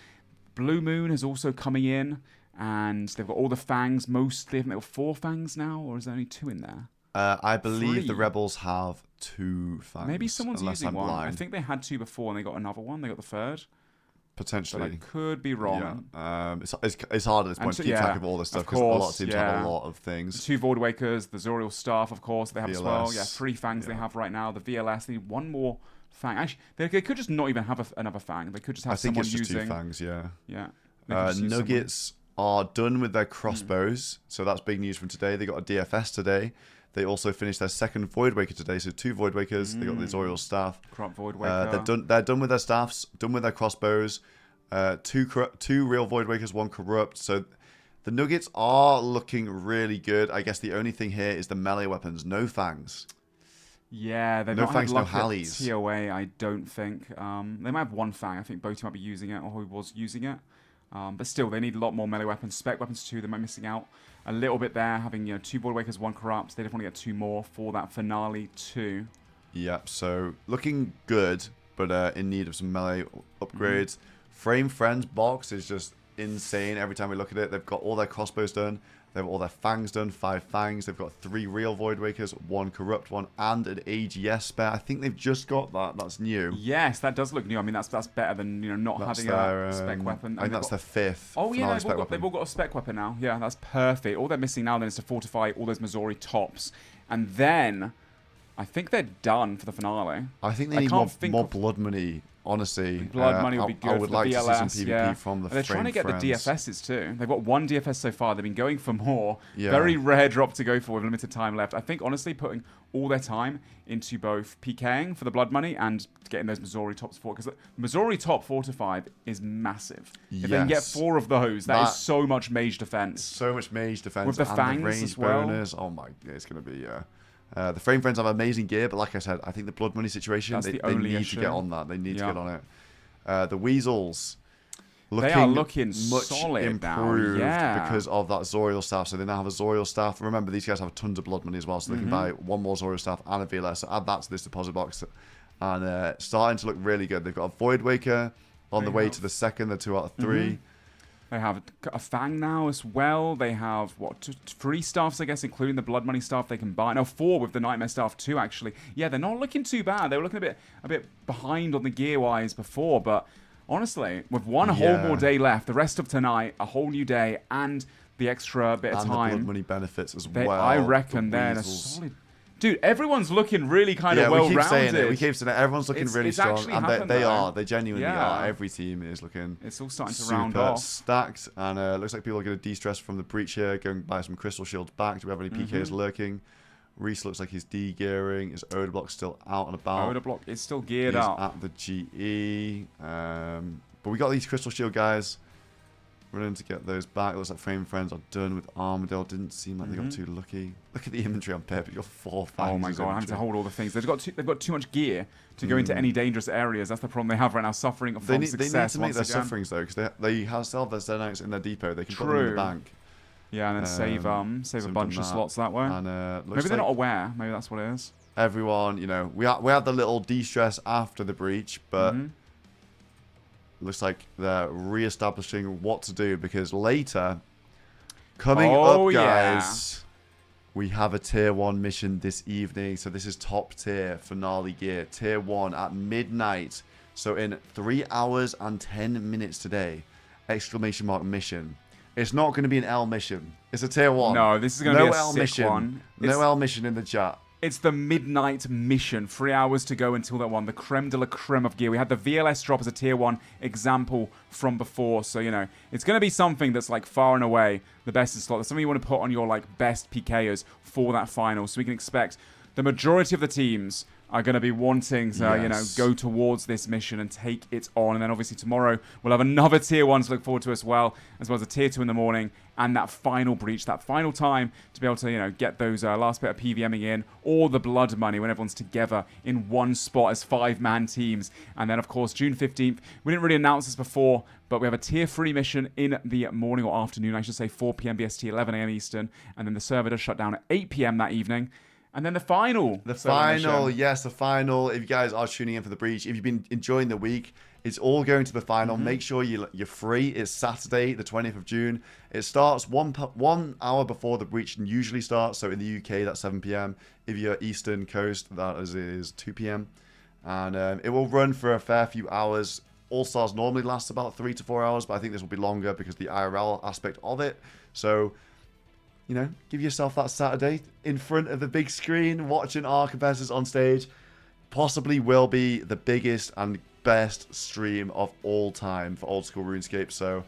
Blue Moon is also coming in. And they've got all the fangs mostly. I think they've got 4 fangs now, or is there only 2 in there? I believe the Rebels have 2 fangs. Maybe someone's using one. I think they had 2 before and they got another one. They got the 3rd. Potentially. But I could be wrong. Yeah. It's hard at this point to keep track of all this stuff because a lot of teams have a lot of things. The 2 Void Wakers, the Zoriel Staff, of course, they have VLS. as well. Yeah, 3 fangs they have right now. The VLS, they need 1 more fang. Actually, they could just not even have another fang. They could just have someone using... I think it's just 2 fangs, yeah. Yeah. Nuggets are done with their crossbows, so that's big news from today. They got a DFS today. They also finished their 2nd Void Waker today, so 2 Void Wakers. They got the Zoriel Staff. Void Waker. They're done with their staffs, done with their crossbows. 2 real Void Wakers, 1 corrupt. So the Nuggets are looking really good. I guess the only thing here is the melee weapons. No fangs. Yeah, they've no not fangs, had no Hallies. TOA, I don't think. They might have 1 fang. I think Boaty might be using it, or he was using it. But still, they need a lot more melee weapons. Spec weapons too, they might be missing out a little bit there. Having 2 Void Wakers, 1 corrupt. They definitely want to get 2 more for that finale too. Yep, so looking good, but in need of some melee upgrades. Frame Friends box is just insane every time we look at it. They've got all their crossbows done. They have all their fangs done, 5 fangs. They've got 3 real Void Wakers, 1 corrupt one, and an AGS spare. I think they've just got that. That's new. Yes, that does look new. I mean, that's better than not having a spec weapon. I think that's their 5th. Oh yeah, they've all got a spec weapon now. Yeah, that's perfect. All they're missing now then is to fortify all those Missouri tops, and then I think they're done for the finale. I think they need more blood money. honestly, Blood money would be good. I would for like the to VLS, see some PvP yeah. from the And they're trying to get friends. the DFSs too. They've got 1 DFS so far. They've been going for more. Yeah. Very rare drop to go for with limited time left. I think honestly putting all their time into both PKing for the blood money and getting those Missouri tops 4, because Missouri top 4 to 5 is massive. If they can get 4 of those, that is so much mage defense. So much mage defense with the and fangs the range as well. bonus. Oh my, it's gonna be the frame friends have amazing gear, but like I said, I think the blood money situation, That's they only need issue. to get on that. They need to get on it. The Weasels. They are looking much solid now, improved yeah. because of that Zoriel staff. So they now have a Zoriel staff. Remember, these guys have tons of blood money as well, so they can buy 1 more Zoriel staff and a VLS. So add that to this deposit box, and starting to look really good. They've got a Void Waker on the way to the second. They're 2 out of 3. They have a Fang now as well. They have, what, 3 staffs, I guess, including the Blood Money staff they can buy. No, 4 with the Nightmare staff too, actually. Yeah, they're not looking too bad. They were looking a bit behind on the gear-wise before, but honestly, with one whole more day left, the rest of tonight, a whole new day, and the extra bit of And time. the blood money benefits as well. I reckon they're in a solid... Dude, everyone's looking really kind of well-rounded. We keep saying it. We keep saying it. Everyone's looking really strong, and they are. They genuinely Yeah. are. Every team is looking. It's all starting to super round off. stacked, and looks like people are going to de-stress from the breach here, going buy some crystal shields back. Do we have any PKs lurking? Reese looks like he's de-gearing. Is Odablock still out and about? Odablock is still geared He's up. at the GE. But we got these crystal shield guys. Running to get those back. Looks like Frame Friends are done with Armadale. Didn't seem like they got too lucky. Look at the inventory on Pep. You got 4 fangs. Oh my god, I'm having to hold all the things. They've got too much gear to go into any dangerous areas. That's the problem they have right now, suffering from success. They need to make their once again. sufferings though, because they have still their Zenites in their depot. They can put them in the bank. Yeah, and then save a bunch of slots that way. And maybe they're not aware. Maybe that's what it is. Everyone, you know, we have the little de-stress after the breach, but looks like they're re-establishing what to do, because later, coming up, guys, we have a tier 1 mission this evening. So this is top tier finale gear, tier 1 at midnight. So in 3 hours and 10 minutes today, exclamation mark mission. It's not going to be an L mission. It's a tier 1. No, this is going to be a L sick mission. one. No L mission in the chat. It's the midnight mission. 3 hours to go until that one. The creme de la creme of gear. We had the VLS drop as a tier 1 example from before. So, you know, it's going to be something that's like far and away the best in slot. That's something you want to put on your like best PKers for that final. So we can expect the majority of the teams are going to be wanting to, you know, go towards this mission and take it on. And then obviously tomorrow we'll have another tier 1 to look forward to as well as a tier 2 in the morning, and that final breach, that final time to be able to, you know, get those last bit of PVMing in, or the blood money when everyone's together in one spot as 5-man teams. And then of course June 15th, we didn't really announce this before, but we have a tier 3 mission in the morning or afternoon, I should say 4 p.m. BST, 11 a.m. Eastern, and then the server does shut down at 8 p.m. that evening. And then the final. The final. If you guys are tuning in for the breach, if you've been enjoying the week, it's all going to the final. Make sure you're free. It's Saturday, the 20th of June. It starts 1 hour before the breach usually starts. So in the UK, that's 7 p.m. If you're Eastern Coast, that is 2 p.m. And it will run for a fair few hours. All Stars normally lasts about 3 to 4 hours, but I think this will be longer because of the IRL aspect of it. So, you know, give yourself that Saturday in front of the big screen, watching our competitors on stage. Possibly will be the biggest and best stream of all time for Old School RuneScape. So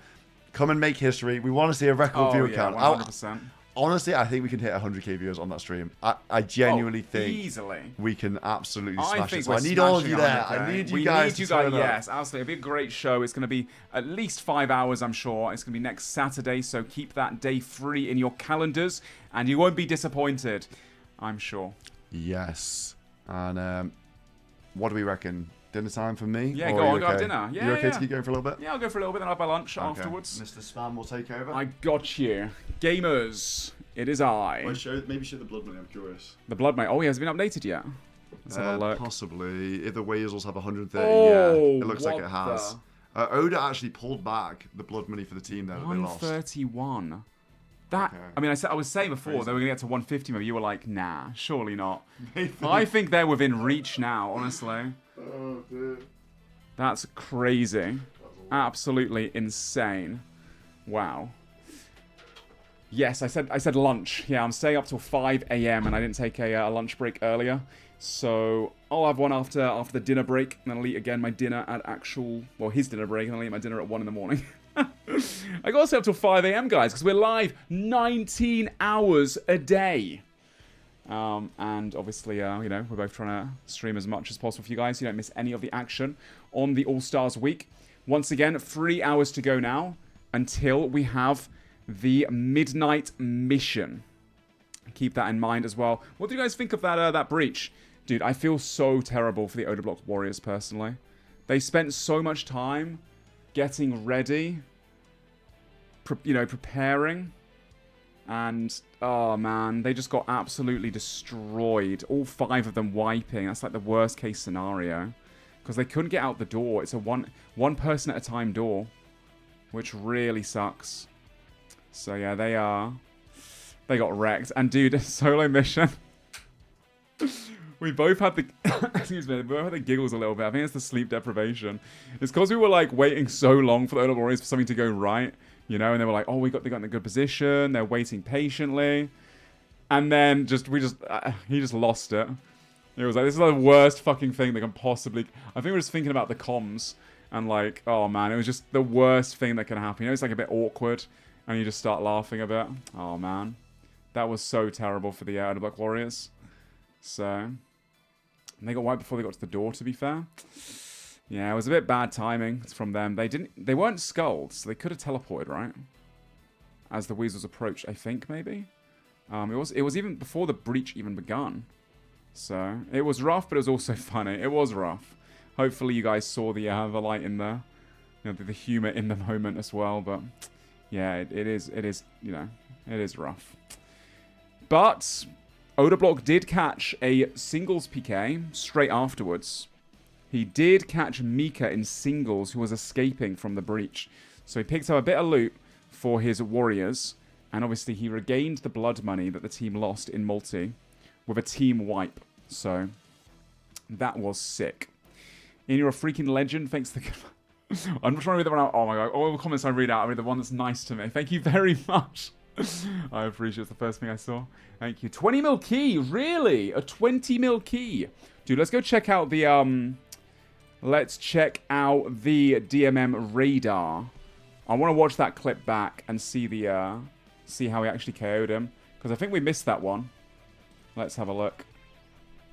come and make history. We want to see a record viewer count. 100%. Honestly, I think we can hit 100k viewers on that stream. I genuinely think easily we can absolutely smash it. So we're I need all of smashing you it there. 100K. I need you We guys need to turn up. yes, absolutely. It'll be a great show. It's going to be at least 5 hours, I'm sure. It's going to be next Saturday, so keep that day free in your calendars, and you won't be disappointed, I'm sure. Yes. And what do we reckon? Dinner time for me? Yeah, Or go are on, you go have okay? dinner. Yeah, You okay yeah. to keep going for a little bit? Yeah, I'll go for a little bit, then I'll have my lunch Okay. afterwards. Mr. Spam will take over. I got you. Gamers, it is I. Maybe show the blood money, I'm curious. The blood money. Oh, he hasn't been updated yet. Let's have a look. Possibly. If the Weasels have 130, Oh, yeah. It looks like what it has. Oda actually pulled back the blood money for the team there that they lost. 131. That, I mean, I was saying before they were going to get to 150, maybe you were like, nah, surely not. I think they're within reach now, honestly. Oh, dude. That's crazy. Absolutely insane. Wow. Yes, I said lunch. Yeah, I'm staying up till 5 a.m. and I didn't take a lunch break earlier So I'll have one after the dinner break, and then I'll eat again my dinner at his dinner break, and I'll eat my dinner at 1 in the morning. I got to stay up till 5 a.m. guys, because we're live 19 hours a day. And obviously, you know, we're both trying to stream as much as possible for you guys so you don't miss any of the action on the All Stars week. Once again, 3 hours to go now until we have the midnight mission. Keep that in mind as well. What do you guys think of that breach? Dude, I feel so terrible for the Odablock Warriors, personally. They spent so much time getting ready, preparing, and, oh man, they just got absolutely destroyed. All 5 of them wiping. That's like the worst case scenario. Because they couldn't get out the door. It's a one person at a time door, which really sucks. So yeah, they got wrecked. And dude, SoloMission. We both had the excuse me, we both had the giggles a little bit. I think it's the sleep deprivation. It's because we were like waiting so long for the Odablock Warriors for something to go right, you know, and they were like, oh, they got in a good position. They're waiting patiently, and then he just lost it. It was like, this is the worst fucking thing that can possibly. I think we were just thinking about the comms and like, oh man, it was just the worst thing that can happen. You know, it's like a bit awkward, and you just start laughing a bit. Oh man, that was so terrible for the Odablock Warriors. So. And they got wiped before they got to the door, to be fair. Yeah, it was a bit bad timing from them. They weren't skulled, so they could have teleported, right? As the Weasels approached, I think, maybe? It was even before the breach even begun. So, it was rough, but it was also funny. It was rough. Hopefully you guys saw the light in the, you know, the humor in the moment as well, but yeah, it is, you know, it is rough. But Odablock did catch a singles PK straight afterwards. He did catch Mika in singles, who was escaping from the breach. So he picked up a bit of loot for his warriors. And obviously he regained the blood money that the team lost in multi with a team wipe. So that was sick. Ian, you're a freaking legend. Thanks to the... I'm trying to read the one out. Oh my god. All the comments I read out, I read the one that's nice to me. Thank you very much. I appreciate it's the first thing I saw. Thank you. 20 mil key, really? A 20 mil key. Dude, let's go check out the let's check out the DMM radar. I want to watch that clip back and see the see how he actually KO'd him, because I think we missed that one. Let's have a look.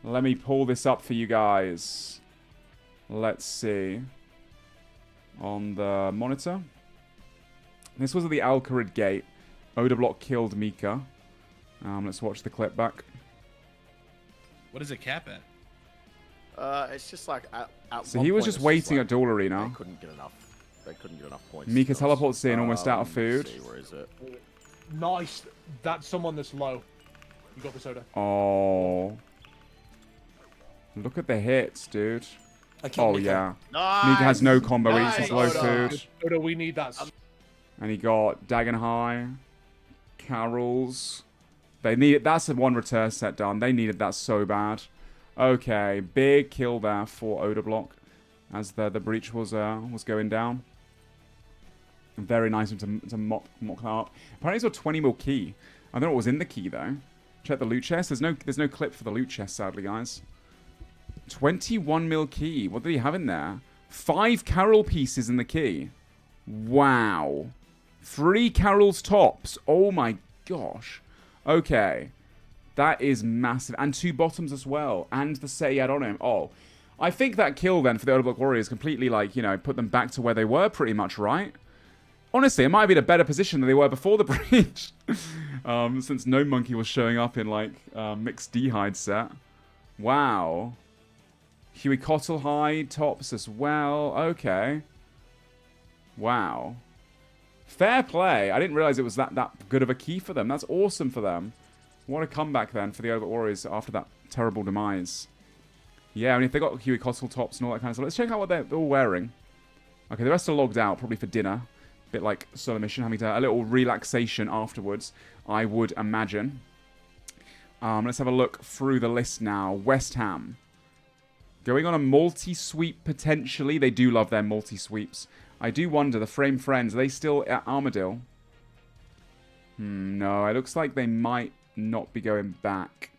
Let me pull this up for you guys. Let's see. On the monitor. This was at the Alcarid Gate. Odablock killed Mika. Let's watch the clip back. What does it cap at? It's just like at so he was just waiting at Duel Arena. They couldn't get enough. They couldn't get enough points. Mika teleports in, almost out of food. See, where is it? Nice. That's someone that's low. You got the soda. Oh. Look at the hits, dude. Oh, yeah. Nice. Mika has no combo. He's just low food. Soda, we need that. And he got Dagon High, Carols. They need it. That's the one return set done. They needed that so bad. Okay, big kill there for Odablock as the breach was going down. Very nice to mock that up. Apparently he's got 20 mil key. I don't know what was in the key though. Check the loot chest. There's no clip for the loot chest, sadly, guys. 21 mil key. What did he have in there? 5 Carol pieces in the key. Wow. 3 Carol's tops. Oh my gosh. Okay. That is massive. And 2 bottoms as well. And the set he had on him. Oh. I think that kill then for the Odablock Warriors completely, like, you know, put them back to where they were pretty much, right? Honestly, it might have been a better position than they were before the breach. Since no monkey was showing up in, like, mixed D-hide set. Wow. Huey Cottle hide tops as well. Okay. Wow. Fair play. I didn't realize it was that good of a key for them. That's awesome for them. What a comeback then for the Odablock Warriors after that terrible demise. Yeah, I mean, if they got Huey Cottle tops and all that kind of stuff. Let's check out what they're all wearing. Okay, the rest are logged out, probably for dinner. A bit like SoloMission, having a little relaxation afterwards, I would imagine. Let's have a look through the list now. West Ham. Going on a multi-sweep, potentially. They do love their multi-sweeps. I do wonder, the Frame Friends, are they still at Armadillo? No, it looks like they might not be going back.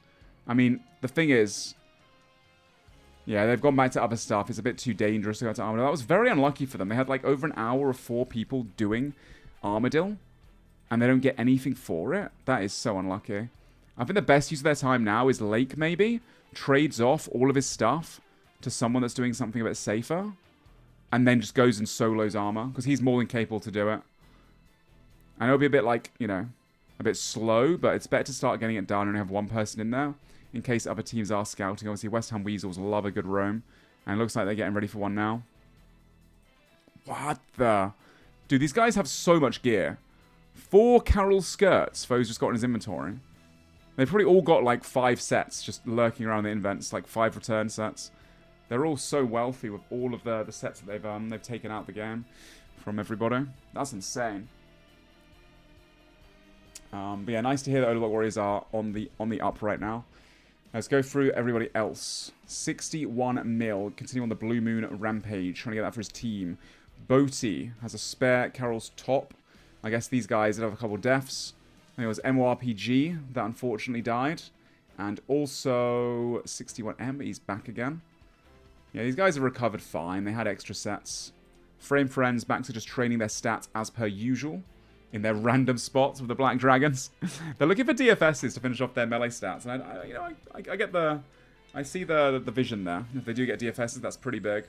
I mean, the thing is, Yeah, they've gone back to other stuff. It's a bit too dangerous to go to Armadillo. That was very unlucky for them. They had like over an hour of 4 people doing Armadillo, and they don't get anything for it. That is so unlucky. I think the best use of their time now is Lake, maybe. Trades off all of his stuff to someone that's doing something a bit safer, and then just goes and solos armor, because he's more than capable to do it. And it'll be a bit like, you know, a bit slow, but it's better to start getting it done and have one person in there, in case other teams are scouting. Obviously, West Ham Weasels love a good roam, and it looks like they're getting ready for one now. What the... Dude, these guys have so much gear. 4 Carol skirts Foe's just got in his inventory. They've probably all got like 5 sets just lurking around the invents, like 5 return sets. They're all so wealthy with all of the sets that they've taken out the game from everybody. That's insane. But yeah, nice to hear that Odablock Warriors are on the up right now. Let's go through everybody else. 61 mil, continue on the Blue Moon Rampage, trying to get that for his team. Boaty has a spare Carol's top. I guess these guys did have a couple deaths. I think it was MORPG that unfortunately died. And also 61M, he's back again. Yeah, these guys have recovered fine. They had extra sets. Frame Friends back to just training their stats as per usual in their random spots with the Black Dragons. They're looking for DFSs to finish off their melee stats. And I get the... I see the vision there. If they do get DFSs, that's pretty big.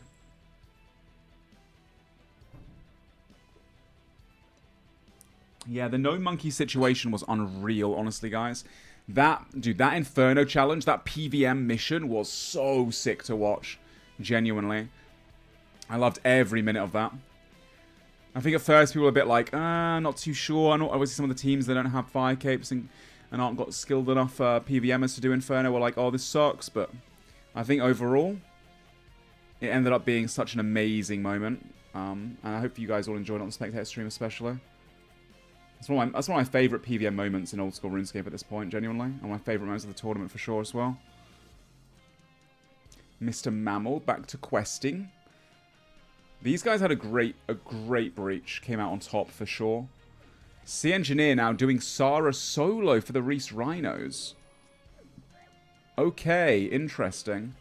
Yeah, the No Monkey situation was unreal, honestly, guys. That Inferno challenge, that PVM mission was so sick to watch. Genuinely. I loved every minute of that. I think at first people were a bit like, not too sure. Obviously some of the teams that don't have fire capes and aren't got skilled enough PVMers to do Inferno were like, oh, this sucks. But I think overall, it ended up being such an amazing moment. And I hope you guys all enjoyed it on the Spectator stream especially. That's one of my favourite PVM moments in Old School RuneScape at this point, genuinely. And my favourite moments of the tournament for sure as well. Mr. Mammal back to questing. These guys had a great breach. Came out on top for sure. Sea Engineer now doing Sarah solo for the Reese Rhinos. Okay, interesting.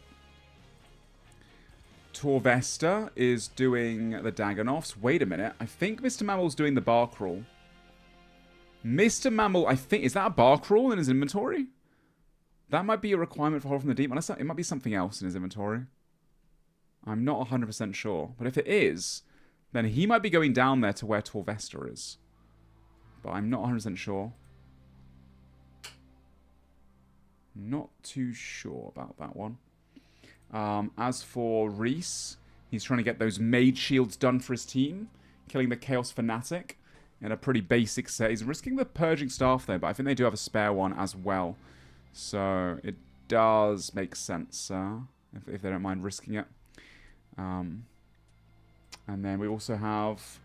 Torvesta is doing the Dagonoffs. Wait a minute. I think Mr. Mammal's doing the bar crawl. Mr. Mammal, I think... Is that a bar crawl in his inventory? That might be a requirement for Horror from the Deep. Unless it might be something else in his inventory. I'm not 100% sure. But if it is, then he might be going down there to where Torvesta is. But I'm not 100% sure. Not too sure about that one. As for Reese, he's trying to get those Mage Shields done for his team. Killing the Chaos Fanatic in a pretty basic set. He's risking the Purging Staff though, but I think they do have a spare one as well. So it does make sense if they don't mind risking it. And then we also have...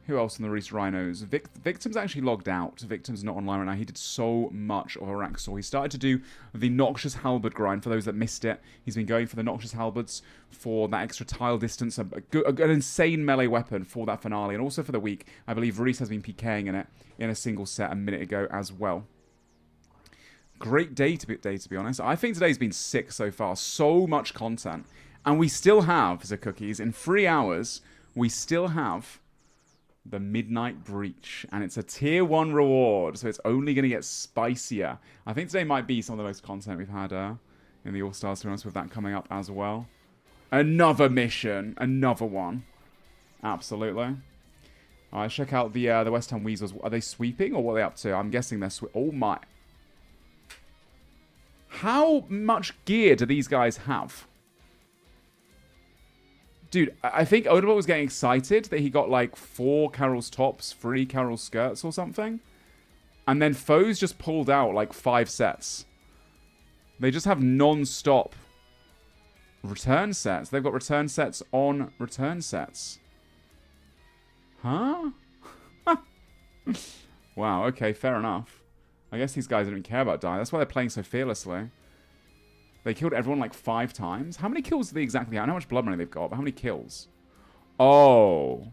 Who else in the Reese Rhinos? Victim's actually logged out. Victim's not online right now. He did so much of Araxor. He started to do the Noxious Halberd grind. For those that missed it, he's been going for the Noxious Halberds for that extra tile distance. An insane melee weapon for that finale. And also for the week, I believe Reese has been PKing in it in a single set a minute ago as well. Great day to be honest. I think today's been sick so far. So much content. And we still have, the cookies, in 3 hours, we still have... the Midnight Breach, and it's a tier 1 reward, so it's only going to get spicier. I think today might be some of the most content we've had in the All Stars, to be honest, with that coming up as well. Another mission, another one. Absolutely. Alright, check out the West Ham Weasels. Are they sweeping, or what are they up to? I'm guessing they're oh my. How much gear do these guys have? Dude, I think Odabot was getting excited that he got like 4 Carol's tops, 3 Carol's skirts or something. And then Foes just pulled out like 5 sets. They just have non-stop return sets. They've got return sets on return sets. Huh? Wow, okay, fair enough. I guess these guys don't care about dying. That's why they're playing so fearlessly. They killed everyone like 5 times. How many kills do they exactly have? I don't know how much blood money they've got, but how many kills? Oh.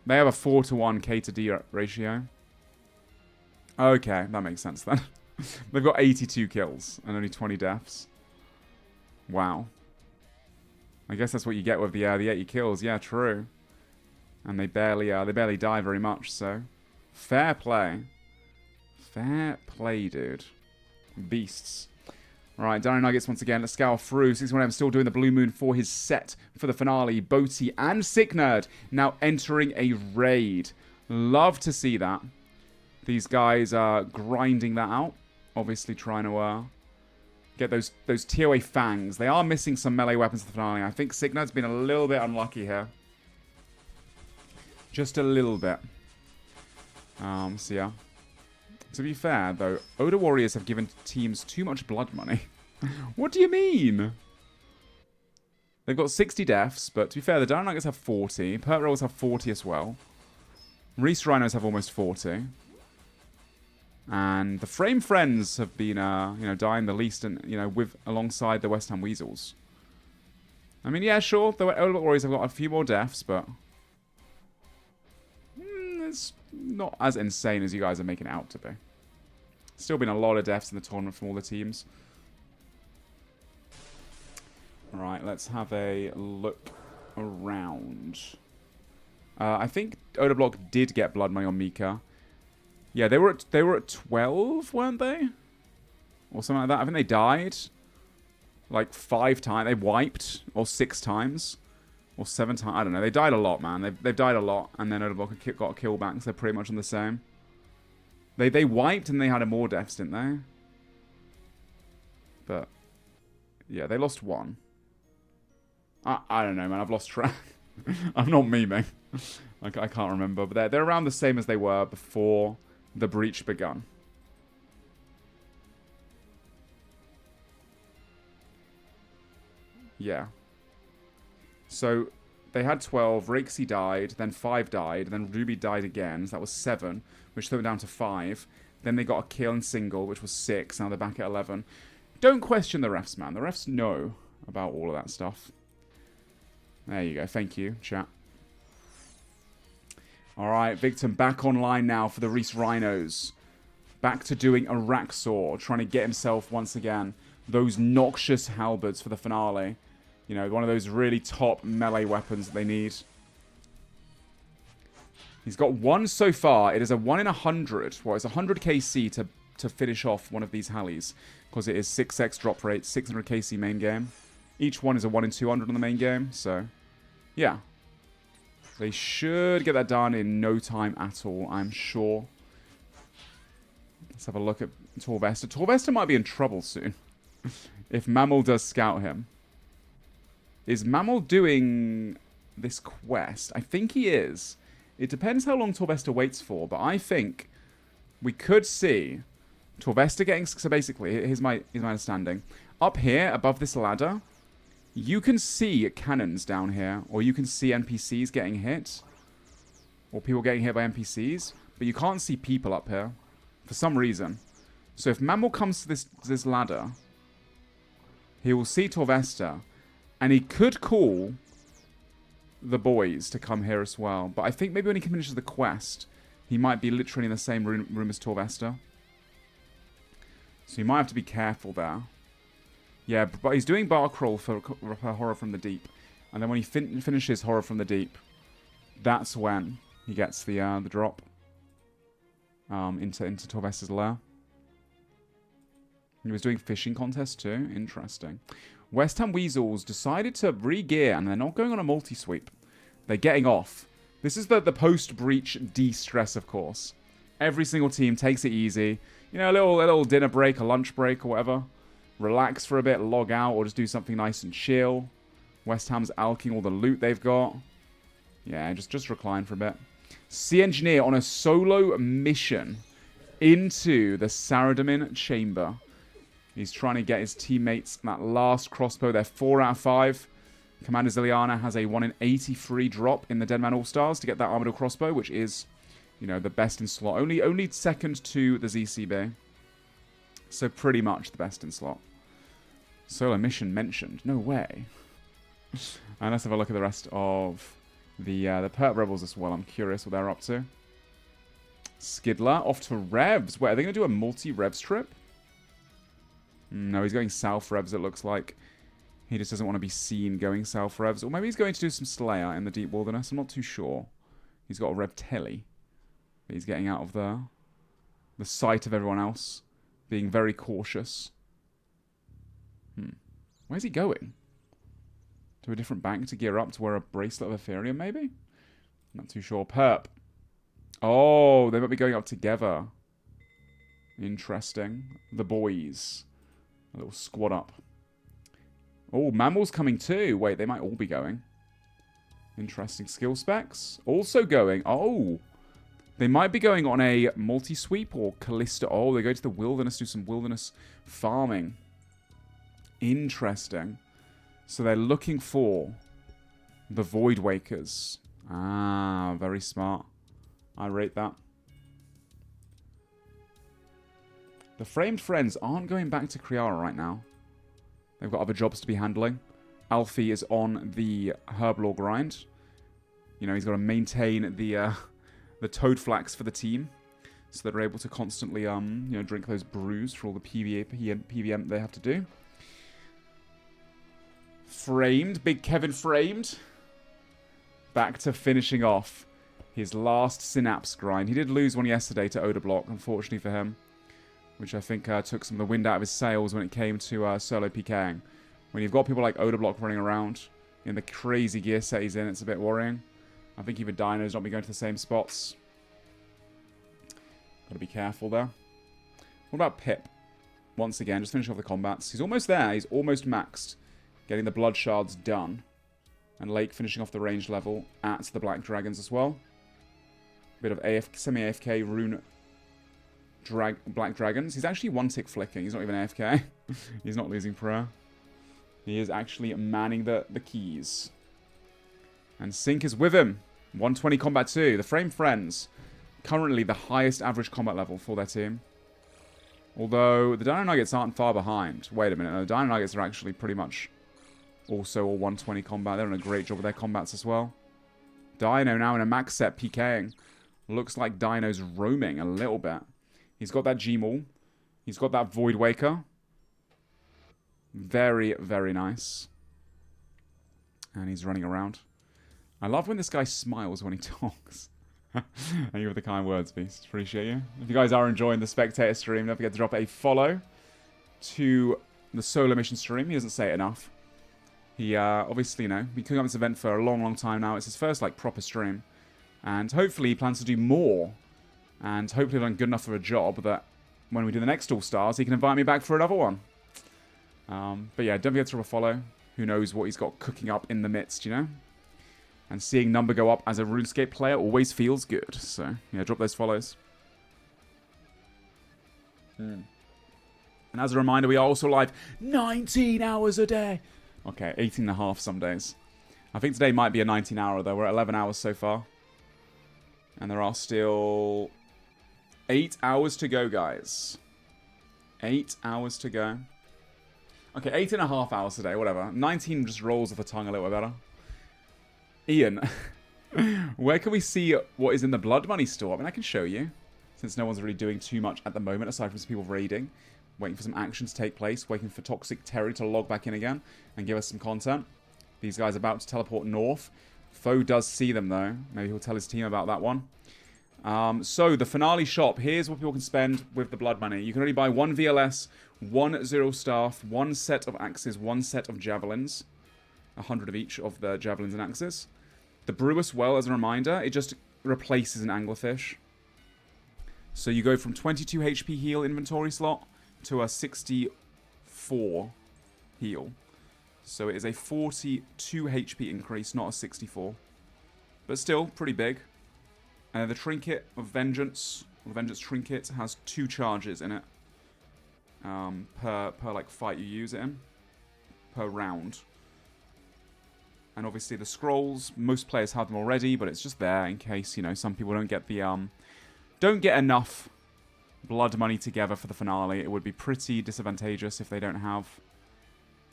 They have a 4-to-1 K to D ratio. Okay, that makes sense then. They've got 82 kills and only 20 deaths. Wow. I guess that's what you get with the 80 kills. Yeah, true. And they barely die very much, so fair play. Fair play, dude. Beasts. Alright, Dino Nuggets once again. Let's scour through. 61M still doing the Blue Moon for his set for the finale. Boaty and Sick Nerd now entering a raid. Love to see that. These guys are grinding that out. Obviously trying to get those TOA fangs. They are missing some melee weapons for the finale. I think Sick Nerd's been a little bit unlucky here. Just a little bit. So yeah. To be fair, though, Oda Warriors have given teams too much blood money. What do you mean? They've got 60 deaths, but to be fair, the Dino Nuggets have 40. Pert Rebels have 40 as well. Reese Rhinos have almost 40. And the Frame Friends have been, dying the least, and alongside the West Ham Weasels. I mean, yeah, sure, the Oda Warriors have got a few more deaths, but it's not as insane as you guys are making it out to be. Still been a lot of deaths in the tournament from all the teams. Alright, let's have a look around. I think Oda Block did get blood money on Mika. Yeah, they were at 12, weren't they? Or something like that. I think they died like 5 times. They wiped, or 6 times. Or 7 times. I don't know. They died a lot, man. They've died a lot. And then Oda Block got a kill back, so they're pretty much on the same. They wiped and they had more deaths, didn't they? But yeah, they lost 1. I don't know, man. I've lost track. I'm not memeing. I can't remember. But they're around the same as they were before the breach begun. Yeah. So they had 12. Rixie died. Then 5 died. Then Ruby died again. So that was 7. Which threw it down to 5. Then they got a kill in single, which was 6. Now they're back at 11. Don't question the refs, man. The refs know about all of that stuff. There you go. Thank you, chat. Alright, Victim back online now for the Reese Rhinos. Back to doing a Raxor. Trying to get himself, once again, those noxious halberds for the finale. You know, one of those really top melee weapons that they need. He's got 1 so far. It is a 1 in 100. Well, it's 100 KC to finish off one of these Hallies. Because it is 6x drop rate, 600 KC main game. Each one is a 1 in 200 on the main game. So, yeah. They should get that done in no time at all, I'm sure. Let's have a look at Torvesta. Torvesta might be in trouble soon. If Mammal does scout him. Is Mammal doing this quest? I think he is. It depends how long Torvesta waits for, but I think we could see Torvesta getting... So basically, here's my understanding. Up here, above this ladder, you can see cannons down here, or you can see NPCs getting hit, or people getting hit by NPCs, but you can't see people up here, for some reason. So if Mammal comes to this ladder, he will see Torvesta, and he could call the boys to come here as well. But I think maybe when he finishes the quest, he might be literally in the same room as Torvesta. So you might have to be careful there. Yeah, but he's doing bar crawl for Horror from the Deep. And then when he finishes Horror from the Deep, that's when he gets the drop into Torvesta's lair. He was doing fishing contests too. Interesting. West Ham Weasels decided to re-gear, and they're not going on a multi-sweep. They're getting off. This is the post-breach de-stress, of course. Every single team takes it easy. You know, a little dinner break, a lunch break, or whatever. Relax for a bit, log out, or just do something nice and chill. West Ham's alking all the loot they've got. Yeah, just recline for a bit. Sea Engineer on a solo mission into the Saradomin Chamber. He's trying to get his teammates that last crossbow. They're 4 out of 5. Commander Ziliana has a 1 in 83 drop in the Deadman All Stars to get that Armadillo crossbow, which is, you know, the best in slot. Only second to the ZCB. So pretty much the best in slot. SoloMission mentioned. No way. And let's have a look at the rest of the Perp Rebels as well. I'm curious what they're up to. Skidler off to Revs. Wait, are they going to do a multi-Revs trip? No, he's going south Revs, it looks like. He just doesn't want to be seen going south revs. Or maybe he's going to do some Slayer in the deep wilderness. I'm not too sure. He's got a rev telly. But he's getting out of the sight of everyone else. Being very cautious. Where's he going? To a different bank to gear up to wear a bracelet of Ethereum, maybe? Not too sure. Perp. Oh, they might be going up together. Interesting. The boys. A little squad up. Oh, Mammal's coming too. Wait, they might all be going. Interesting. Skill specs. Also going. Oh. They might be going on a multi-sweep or Callisto. Oh, they go to the wilderness, do some wilderness farming. Interesting. So they're looking for the Void Wakers. Ah, very smart. I rate that. The Framed Friends aren't going back to Kriara right now. They've got other jobs to be handling. Alfie is on the Herblore grind. You know, he's got to maintain the Toad Flax for the team. So that they're able to constantly, you know, drink those brews for all the PVM they have to do. Framed. Big Kevin Framed. Back to finishing off his last Synapse grind. He did lose one yesterday to Odablock, unfortunately for him. Which I think took some of the wind out of his sails when it came to solo PKing. When you've got people like Odablock running around in the crazy gear set he's in, it's a bit worrying. I think even Dino's not be going to the same spots. Gotta be careful there. What about Pip? Once again, just finish off the combats. He's almost there. He's almost maxed. Getting the Blood Shards done. And Lake finishing off the range level at the Black Dragons as well. Bit of semi-AFK rune Black Dragons. He's actually one tick flicking. He's not even AFK. He's not losing prayer. He is actually manning the keys. And Sync is with him. 120 combat 2. The Frame Friends. Currently the highest average combat level for their team. Although the Dino Nuggets aren't far behind. Wait a minute. No, the Dino Nuggets are actually pretty much also all 120 combat. They're doing a great job with their combats as well. Dino now in a max set PKing. Looks like Dino's roaming a little bit. He's got that G-Maul. He's got that Void Waker. Very, very nice. And he's running around. I love when this guy smiles when he talks. Thank you for the kind words, Beast. Appreciate you. If you guys are enjoying the spectator stream, don't forget to drop a follow to the SoloMission stream. He doesn't say it enough. He, obviously, you know, been cooking up this event for a long, long time now. It's his first, like, proper stream. And hopefully he plans to do more. And hopefully done good enough for a job that when we do the next All Stars, he can invite me back for another one. But yeah, don't forget to drop a follow. Who knows what he's got cooking up in the midst, you know? And seeing number go up as a RuneScape player always feels good. So, yeah, drop those follows. And as a reminder, we are also live 19 hours a day. Okay, 18 and a half some days. I think today might be a 19-hour, though. We're at 11 hours so far. And there are still 8 hours to go, guys. 8 hours to go. Okay, 8.5 hours today, whatever. 19 just rolls off the tongue a little bit better. Ian, where can we see what is in the Blood Money store? I mean, I can show you, since no one's really doing too much at the moment, aside from some people raiding, waiting for some action to take place, waiting for Toxic Terry to log back in again and give us some content. These guys are about to teleport north. Foe does see them, though. Maybe he'll tell his team about that one. So, the finale shop. Here's what people can spend with the Blood Money. You can only buy 1 VLS, 1 Zero Staff, 1 set of axes, 1 set of javelins. 100 of each of the javelins and axes. The Brewers Well, as a reminder, it just replaces an anglerfish. So you go from 22 HP heal inventory slot to a 64 heal. So it is a 42 HP increase, not a 64. But still, pretty big. The Trinket of Vengeance, or the Vengeance Trinket, has 2 charges in it. Per like fight you use it in. Per round. And obviously the scrolls, most players have them already, but it's just there in case, you know, some people don't get the, don't get enough blood money together for the finale. It would be pretty disadvantageous if they don't have,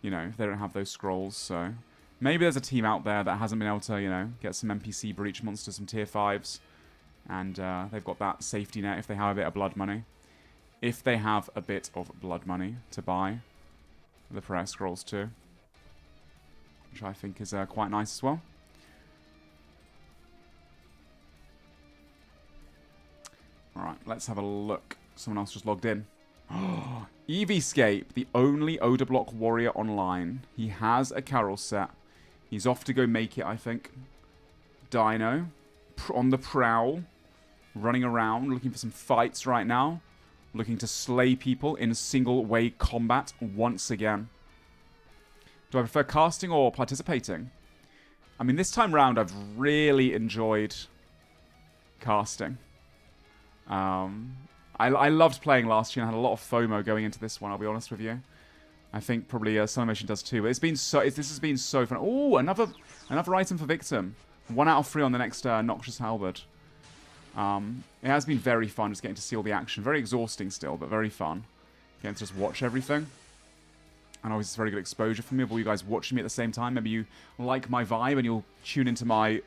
you know, if they don't have those scrolls, so. Maybe there's a team out there that hasn't been able to, you know, get some NPC breach monsters, some tier 5s. And they've got that safety net if they have a bit of blood money. If they have a bit of blood money to buy the prayer scrolls too. which I think is quite nice as well. Alright, let's have a look. Someone else just logged in. EVscape, the only Odablock warrior online. He has a Carol set. He's off to go make it, I think. Dino, on the prowl, running around, looking for some fights right now. Looking to slay people in single-way combat once again. Do I prefer casting or participating? I mean, this time round, I've really enjoyed casting. I loved playing last year and had a lot of FOMO going into this one, I'll be honest with you. I think probably SoloMission does too. But it's been so, this has been so fun. Oh, another item for Victim. 1 out of 3 on the next Noxious Halberd. It has been very fun just getting to see all the action. Very exhausting still, but very fun. Getting to just watch everything. And always it's very good exposure for me of all you guys watching me at the same time. Maybe you like my vibe and you'll tune into my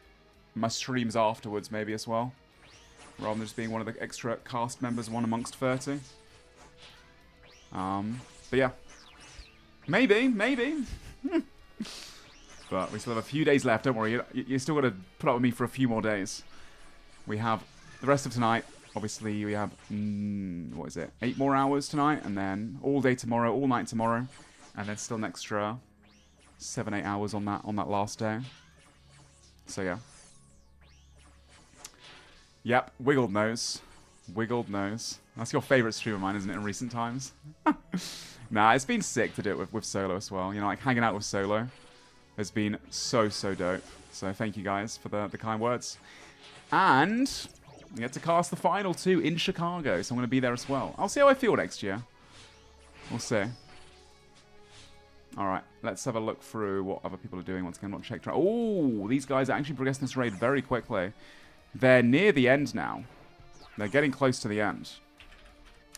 streams afterwards maybe as well. Rather than just being one of the extra cast members, one amongst 30. But yeah. Maybe. But we still have a few days left, don't worry. You still got to put up with me for a few more days. We have the rest of tonight. Obviously, we have, what is it? 8 more hours tonight, and then all day tomorrow, all night tomorrow. And then still an extra 7-8 hours on that last day. So yeah. Yep, wiggled nose. Wiggled nose. That's your favourite stream of mine, isn't it, in recent times? Nah, it's been sick to do it with Solo as well. You know, like hanging out with Solo has been so dope. So thank you guys for the kind words. And we get to cast the final 2 in Chicago, so I'm going to be there as well. I'll see how I feel next year. We'll see. Alright, let's have a look through what other people are doing. Once again, not checked. Oh, these guys are actually progressing this raid very quickly. They're near the end now. They're getting close to the end.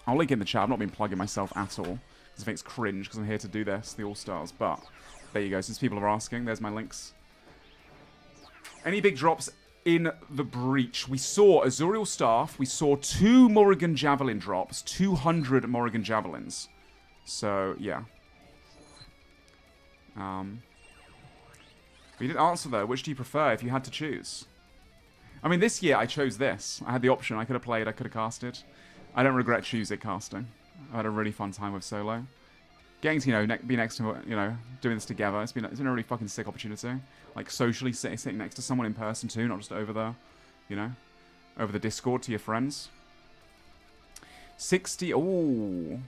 I'll link in the chat. I've not been plugging myself at all. Because I think it's cringe because I'm here to do this, the All Stars. But there you go. Since people are asking, there's my links. Any big drops in the breach? We saw Azuriel Staff. We saw 2 Morrigan Javelin drops. 200 Morrigan Javelins. So, yeah. We didn't answer, though. Which do you prefer if you had to choose? I mean, this year I chose this. I had the option. I could have played. I could have casted. I don't regret choosing casting. I had a really fun time with Solo. Getting to, you know, be next to, you know, doing this together. It's been a really fucking sick opportunity. Like, socially sitting next to someone in person, too. Not just over the, you know, over the Discord to your friends. 60. Ooh.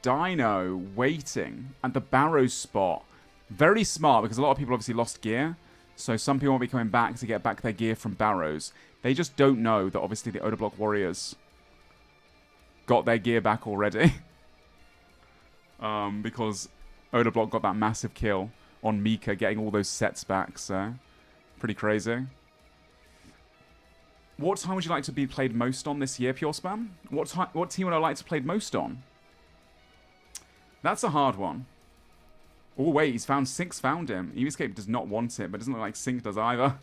Dino waiting at the Barrows spot. Very smart, because a lot of people obviously lost gear. So some people won't be coming back to get back their gear from Barrows. They just don't know that obviously the Odablock Warriors got their gear back already. Because Odablock got that massive kill on Mika, getting all those sets back, so pretty crazy. What time would you like to be played most on this year, PureSpam? What team would I like to play most on? That's a hard one. Oh, wait, he's found Sync's found him. EVscape does not want it, but it doesn't look like Sync does either.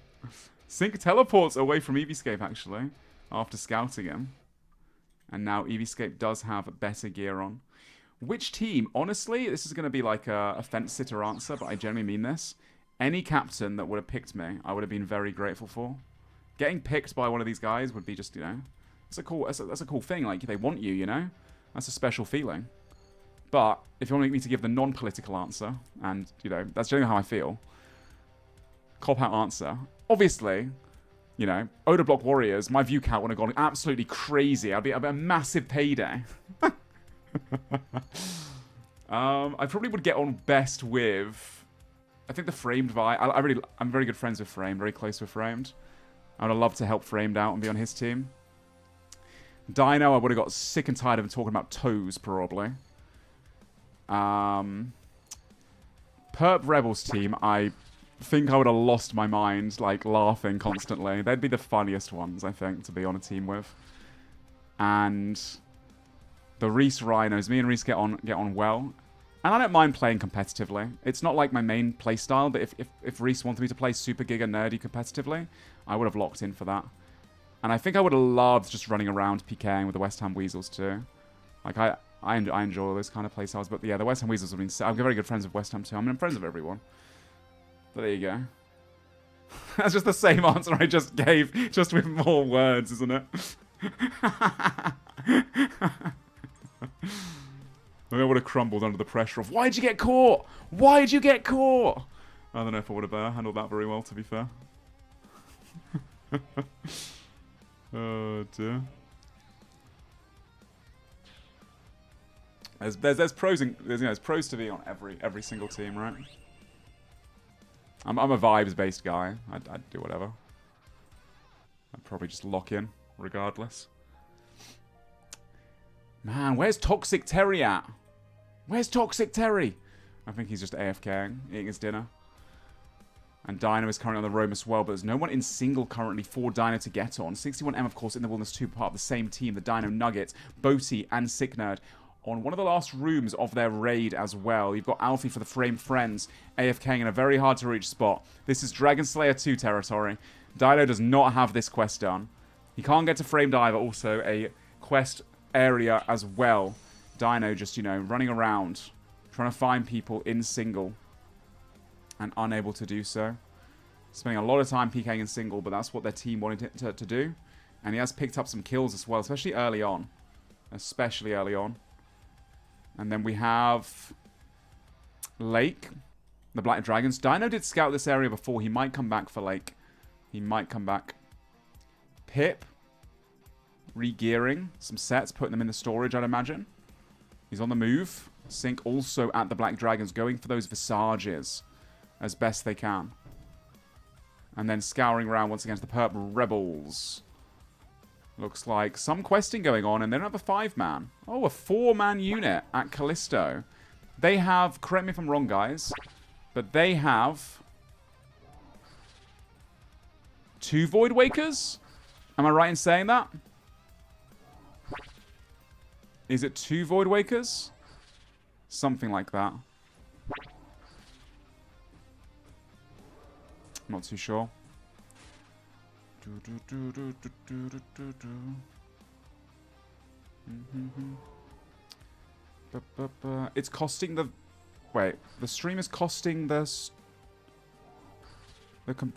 Sync teleports away from EVscape, actually, after scouting him. And now EVscape does have better gear on. Which team? Honestly, this is going to be like a fence-sitter answer, but I genuinely mean this. Any captain that would have picked me, I would have been very grateful for. Getting picked by one of these guys would be just, you know, that's a cool thing. Like, they want you, you know? That's a special feeling. But if you want me to give the non-political answer, and, you know, that's generally how I feel, cop-out answer, obviously, you know, Odablock Warriors, my view count would have gone absolutely crazy. I'd be a massive payday. I probably would get on best with, I think the Framed vibe. I'm very good friends with Framed, very close with Framed. I would have loved to help Framed out and be on his team. Dino, I would have got sick and tired of him talking about toes, probably. Perp Rebels team, I think I would have lost my mind, like, laughing constantly. They'd be the funniest ones, I think, to be on a team with. And the Reese Rhinos, me and Reese get on well. And I don't mind playing competitively. It's not like my main playstyle, but if Reese wanted me to play super giga nerdy competitively, I would have locked in for that. And I think I would have loved just running around PKing with the West Ham Weasels too. Like, I enjoy those kind of playstyles, but yeah, the West Ham Weasels have been... I'm very good friends with West Ham too. I'm friends with everyone. But there you go. That's just the same answer I just gave, just with more words, isn't it? I would have crumbled under the pressure of, why'd you get caught? Why'd you get caught? I don't know if I would have handled that very well, to be fair. Oh, dear. There's pros and there's pros to be on every single team, right? I'm a vibes-based guy. I'd do whatever. I'd probably just lock in, regardless. Man, where's Toxic Terry at? Where's Toxic Terry? I think he's just AFKing, eating his dinner. And Dino is currently on the roam as well, but there's no one in single currently for Dino to get on. 61M, of course, in the Wilderness 2, part of the same team, the Dino Nuggets, Boaty, and Sick Nerd. On one of the last rooms of their raid as well. You've got Alfie for the Frame Friends, AFKing in a very hard-to-reach spot. This is Dragon Slayer 2 territory. Dino does not have this quest done. He can't get to Framed either, also a quest area as well. Dino just, you know, running around, trying to find people in single, and unable to do so. Spending a lot of time PKing in single, but that's what their team wanted to do. And he has picked up some kills as well, especially early on. Especially early on. And then we have Lake, the Black Dragons. Dino did scout this area before. He might come back for Lake. He might come back. Pip, re-gearing some sets, putting them in the storage, I'd imagine. He's on the move. Sync also at the Black Dragons, going for those Visages as best they can. And then scouring around once again to the Purple Rebels. Looks like some questing going on, and then another 5-man. Oh, a 4-man unit at Callisto. They have, correct me if I'm wrong, guys, but they have 2 Void Wakers? Am I right in saying that? Is it 2 Void Wakers? Something like that. Not too sure. It's costing the... Wait, the stream is costing the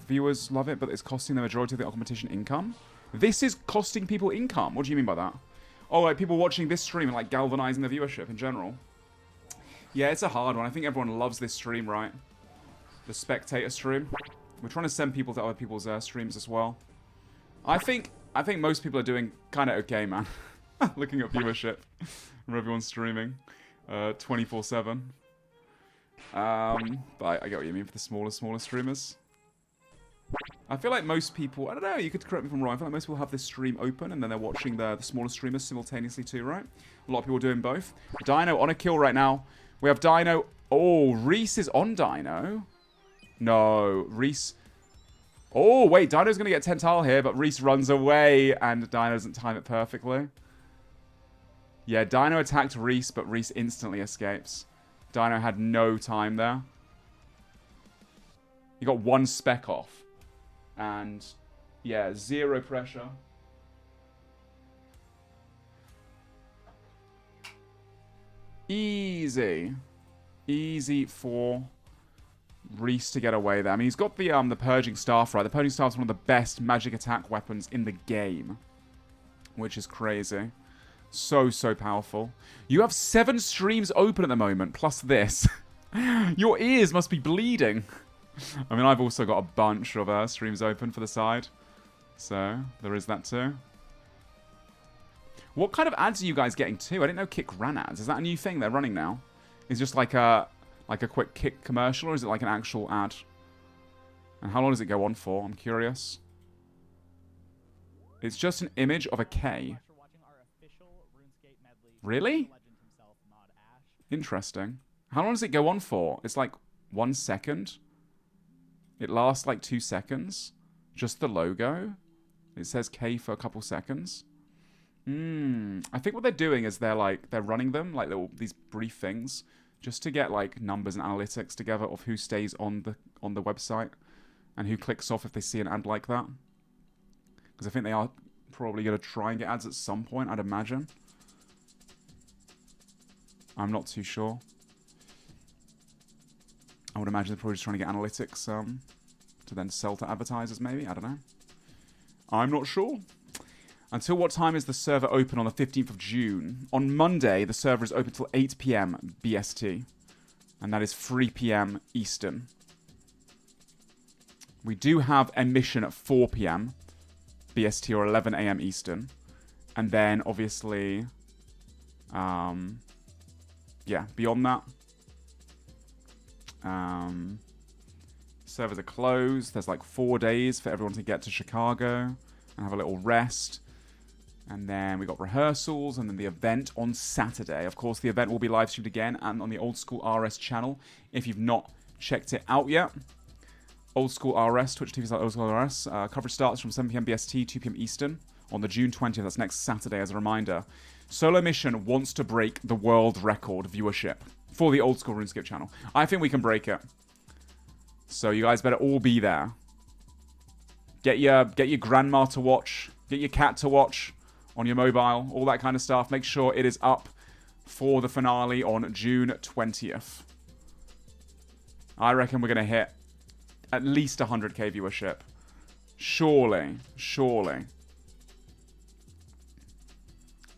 viewers love it, but it's costing the majority of the competition income? This is costing people income? What do you mean by that? Oh, like people watching this stream and like galvanizing the viewership in general. Yeah, it's a hard one. I think everyone loves this stream, right? The spectator stream. We're trying to send people to other people's streams as well. I think most people are doing kind of okay, man. Looking at viewership from everyone streaming 24/7. But I get what you mean for the smaller streamers. I feel like most people, I don't know, you could correct me if I'm wrong, I feel like most people have this stream open and then they're watching the smaller streamers simultaneously too, right? A lot of people are doing both. Dino on a kill right now. We have Dino. Oh, Reese is on Dino. No, Reese. Oh, wait, Dino's going to get Tentile here, but Reese runs away and Dino doesn't time it perfectly. Yeah, Dino attacked Reese, but Reese instantly escapes. Dino had no time there. He got 1 spec off. And, yeah, 0 pressure. Easy. Easy for Reese to get away there. I mean, he's got the Purging Staff, right? The Purging Staff is one of the best magic attack weapons in the game. Which is crazy. So, so powerful. You have 7 streams open at the moment, plus this. Your ears must be bleeding. I mean, I've also got a bunch of streams open for the side. So, there is that too. What kind of ads are you guys getting too? I didn't know Kick ran ads. Is that a new thing they're running now? Is it just like a quick Kick commercial, or is it like an actual ad? And how long does it go on for? I'm curious. It's just an image of a K. Really? Interesting. How long does it go on for? It's like 1 second. It lasts like 2 seconds. Just the logo. It says K for a couple seconds. I think what they're doing is they're running them like these brief things just to get like numbers and analytics together of who stays on the website and who clicks off if they see an ad like that. Because I think they are probably going to try and get ads at some point, I'd imagine. I'm not too sure. I would imagine they're probably just trying to get analytics to then sell to advertisers, maybe. I don't know. I'm not sure. Until what time is the server open on the 15th of June? On Monday, the server is open till 8 p.m. BST. And that is 3 p.m. Eastern. We do have a mission at 4 p.m. BST or 11 a.m. Eastern. And then, obviously, yeah, beyond that, servers are closed. There's like 4 days for everyone to get to Chicago and have a little rest. And then we got rehearsals and then the event on Saturday. Of course, the event will be live streamed again and on the Old School RS channel if you've not checked it out yet. Old School RS, Twitch TV Old School RS. Coverage starts from 7 p.m. BST, 2 p.m. Eastern on the June 20th. That's next Saturday as a reminder. SoloMission wants to break the world record viewership for the Old School RuneScape channel. I think we can break it. So you guys better all be there. Get your grandma to watch. Get your cat to watch on your mobile. All that kind of stuff. Make sure it is up for the finale on June 20th. I reckon we're going to hit at least 100k viewership. Surely. Surely.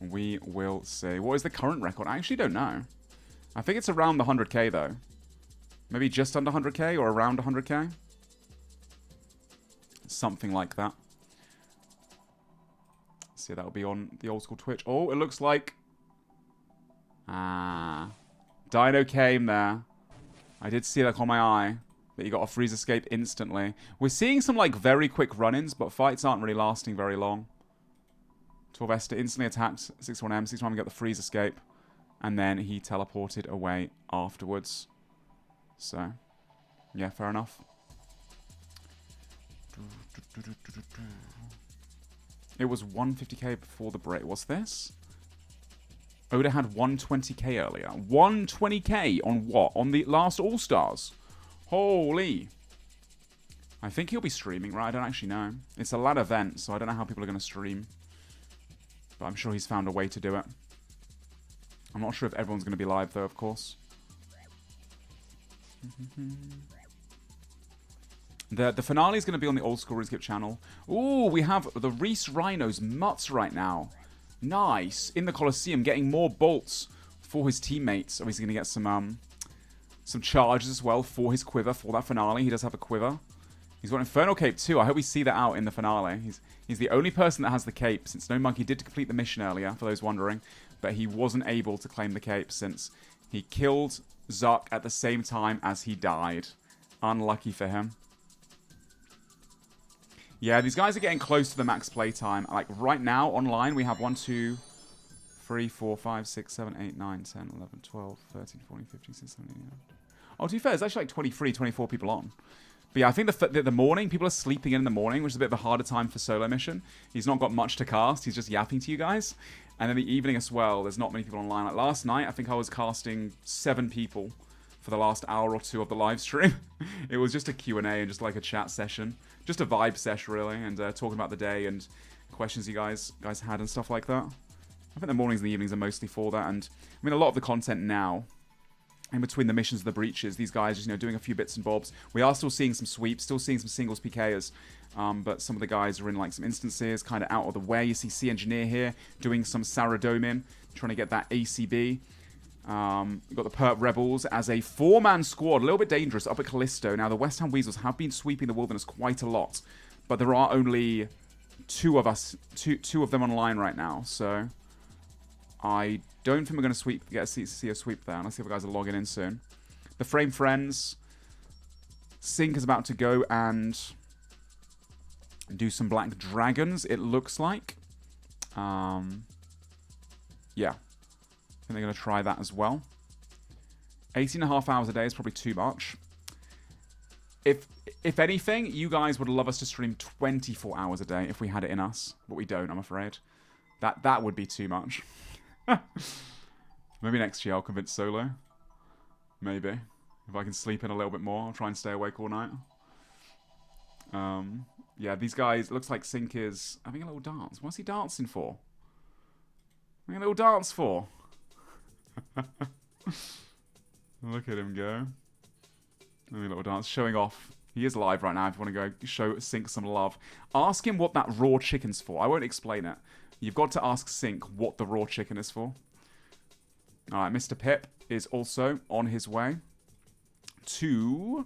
We will see. What is the current record? I actually don't know. I think it's around the 100k though. Maybe just under 100k or around 100k. Something like that. See, that'll be on the Old School Twitch. Oh, it looks like... Dino came there. I did see that on my eye. But you got a freeze escape instantly. We're seeing some, like, very quick run-ins, but fights aren't really lasting very long. 12 Esther instantly attacked 61M. 61M got the freeze escape. And then he teleported away afterwards. So, yeah, fair enough. It was 150k before the break. What's this? Oda had 120k earlier. 120k on what? On the last All Stars. Holy. I think he'll be streaming, right? I don't actually know. It's a LAN event, so I don't know how people are going to stream. But I'm sure he's found a way to do it. I'm not sure if everyone's going to be live, though, of course. The finale is going to be on the Old School RuneScape channel. Ooh, we have the Reese Rhino's Mutts right now. Nice. In the Colosseum, getting more bolts for his teammates. Oh, he's going to get some charges as well for his quiver for that finale. He does have a quiver. He's got Infernal Cape too. I hope we see that out in the finale. He's the only person that has the cape, since No Monkey did complete the mission earlier, for those wondering. But he wasn't able to claim the cape since he killed Zuck at the same time as he died. Unlucky for him. Yeah, these guys are getting close to the max playtime. Like, right now, online, we have 1, 2, 3, 4, 5, 6, 7, 8, 9, 10, 11, 12, 13, 14, 15, 16, 17, 18. Oh, to be fair, there's actually like 23, 24 people on. But yeah, I think the morning, people are sleeping in the morning, which is a bit of a harder time for SoloMission. He's not got much to cast. He's just yapping to you guys. And in the evening as well, there's not many people online. Like last night, I think I was casting 7 people for the last hour or 2 of the live stream. It was just a Q&A and just like a chat session. Just a vibe sesh, really, and talking about the day and questions you guys had and stuff like that. I think the mornings and the evenings are mostly for that. And I mean, a lot of the content now, in between the missions and the breaches, these guys just, doing a few bits and bobs. We are still seeing some sweeps, still seeing some singles PKers, but some of the guys are in like some instances, kind of out of the way. You see C Engineer here doing some Saradomin, trying to get that ACB. We've got the Perp Rebels as a 4-man squad, a little bit dangerous up at Callisto. Now, the West Ham Weasels have been sweeping the Wilderness quite a lot, but there are only 2 of them online right now, so I don't think we're going to see a sweep there. Let's see if the guys are logging in soon. The Frame Friends, Sync is about to go and do some Black Dragons, it looks like. Yeah. I think they're going to try that as well. 18.5 hours a day is probably too much. If anything, you guys would love us to stream 24 hours a day if we had it in us. But we don't, I'm afraid. That would be too much. Maybe next year I'll convince Solo. Maybe. If I can sleep in a little bit more, I'll try and stay awake all night. Yeah, these guys, it looks like Sync is having a little dance. What's he dancing for? Having a little dance for? Look at him go. Only little dance. Showing off. He is live right now if you want to go show Sync some love. Ask him what that raw chicken's for. I won't explain it. You've got to ask Sync what the raw chicken is for. Alright, Mr. Pip is also on his way to...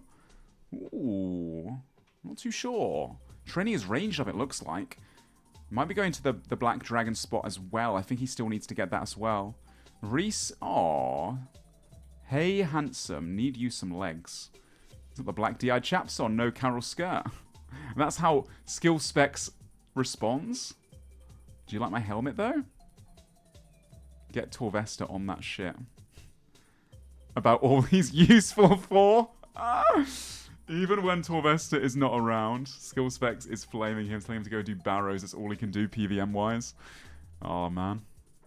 Ooh, not too sure. Trini is ranged up, it looks like. Might be going to the Black Dragon spot as well. I think he still needs to get that as well. Reese, aww. Hey, handsome, need you some legs. The Black DI chaps on no Carol skirt. And that's how Skill Specs responds. Do you like my helmet, though? Get Torvesta on that shit. About all he's useful for. Even when Torvesta is not around, Skill Specs is flaming him, telling him to go do Barrows. That's all he can do PVM-wise. Oh, man.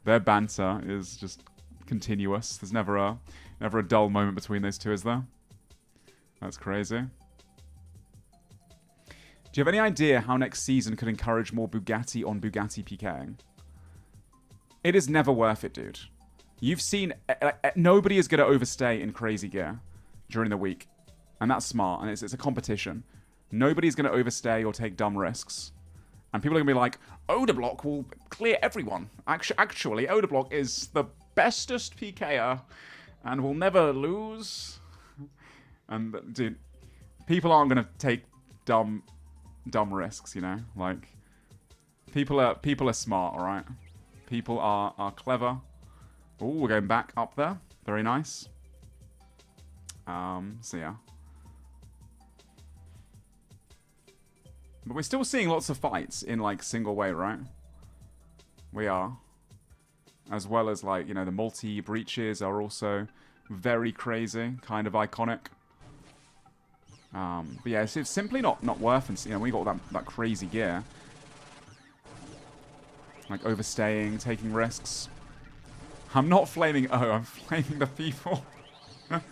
Their banter is just continuous. There's never a dull moment between those two, is there? That's crazy. Do you have any idea how next season could encourage more Bugatti on Bugatti PKing? It is never worth it, dude. You've seen... nobody is going to overstay in crazy gear during the week. And that's smart, and it's a competition. Nobody's going to overstay or take dumb risks. And people are going to be like, Odablock will clear everyone. Actually, Odablock is the bestest PKer and will never lose. And, dude, people aren't going to take dumb risks, you know? Like, people are smart, all right? People are clever. Oh, we're going back up there. Very nice. So, yeah. But we're still seeing lots of fights in, like, single way, right? We are. As well as, like, you know, the multi-breaches are also very crazy, kind of iconic. But yeah, it's simply not worth it. You know, we got that crazy gear. Like, overstaying, taking risks. I'm not flaming O, I'm flaming the people that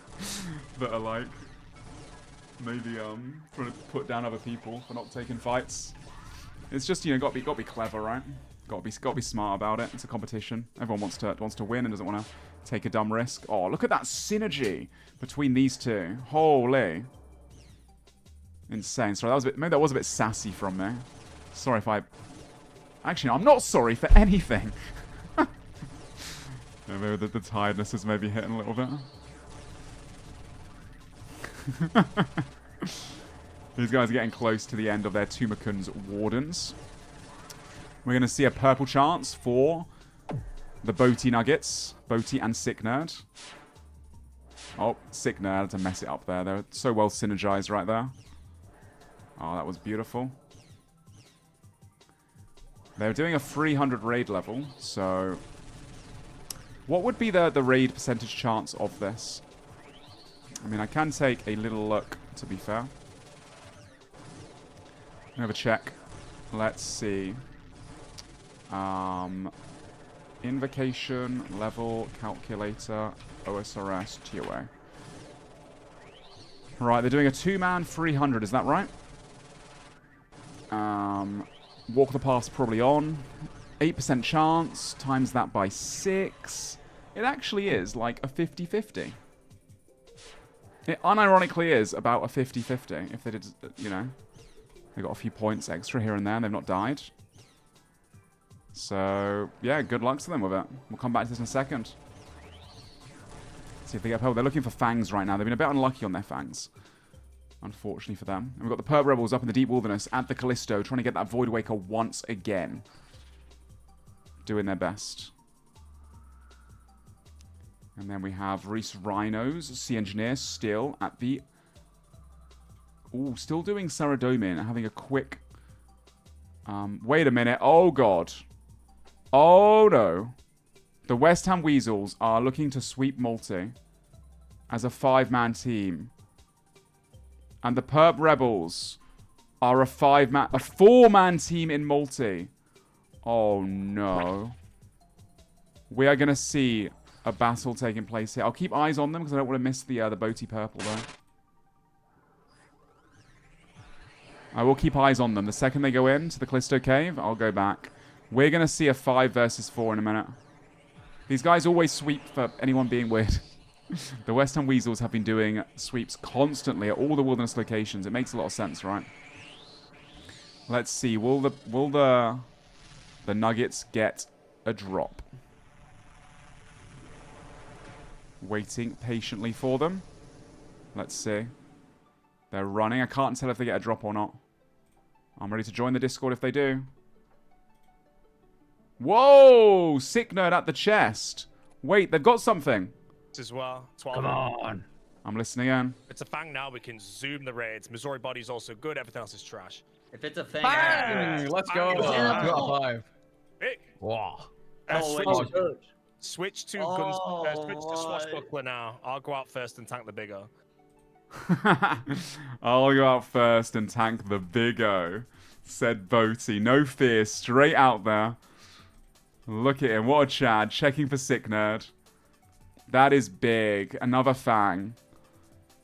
are, like... maybe trying to put down other people for not taking fights. It's just, you know, got to be clever, right? Got to be smart about it. It's a competition. Everyone wants to win and doesn't want to take a dumb risk. Oh, look at that synergy between these two. Holy, insane. Sorry, maybe that was a bit sassy from me. Sorry if I. Actually, no, I'm not sorry for anything. Yeah, maybe the tiredness is maybe hitting a little bit. These guys are getting close to the end of their Tumakun's Wardens. We're going to see a purple chance for the Boaty Nuggets. Boaty and Sick Nerd. Oh, Sick Nerd had to mess it up there. They're so well synergized right there. Oh, that was beautiful. They're doing a 300 raid level, so... what would be the raid percentage chance of this? I mean, I can take a little look, to be fair. Have a check. Let's see. Invocation, level, calculator, OSRS, TOA. Right, they're doing a 2-man 300, is that right? Walk the Path's probably on. 8% chance, times that by 6. It actually is like a 50-50. It unironically is about a 50-50. If they did, you know, they got a few points extra here and there and they've not died. So, yeah, good luck to them with it. We'll come back to this in a second. See if they get purple. They're looking for fangs right now. They've been a bit unlucky on their fangs. Unfortunately for them. And we've got the Purp Rebels up in the Deep Wilderness at the Callisto trying to get that Void Waker once again. Doing their best. And then we have Reese Rhinos, Sea Engineer, still at the... ooh, still doing Saradomin, having a quick... wait a minute. Oh, God. Oh, no. The West Ham Weasels are looking to sweep Multi as a 5-man team. And the Purp Rebels are a 4-man team in Multi. Oh, no. We are going to see... a battle taking place here. I'll keep eyes on them because I don't want to miss the Boaty Purple though. I will keep eyes on them. The second they go into the Callisto Cave, I'll go back. We're going to see a 5 versus 4 in a minute. These guys always sweep for anyone being weird. The West Ham Weasels have been doing sweeps constantly at all the wilderness locations. It makes a lot of sense, right? Let's see. Will the Nuggets get a drop? Waiting patiently for them. Let's see. They're running. I can't tell if they get a drop or not. I'm ready to join the Discord if they do. Whoa! Sick nerd at the chest. Wait, they've got something. As well. 12. Come on. I'm listening in. It's a fang now. We can zoom the raids. Missouri body's also good. Everything else is trash. If it's a fang, Let's go. Got 5. Big. Wow. Switch to switch to swashbuckler now. I'll go out first and tank the big O. I'll go out first and tank the big O, said Boaty. No fear, straight out there. Look at him, what a Chad, checking for sick nerd. That is big. Another fang.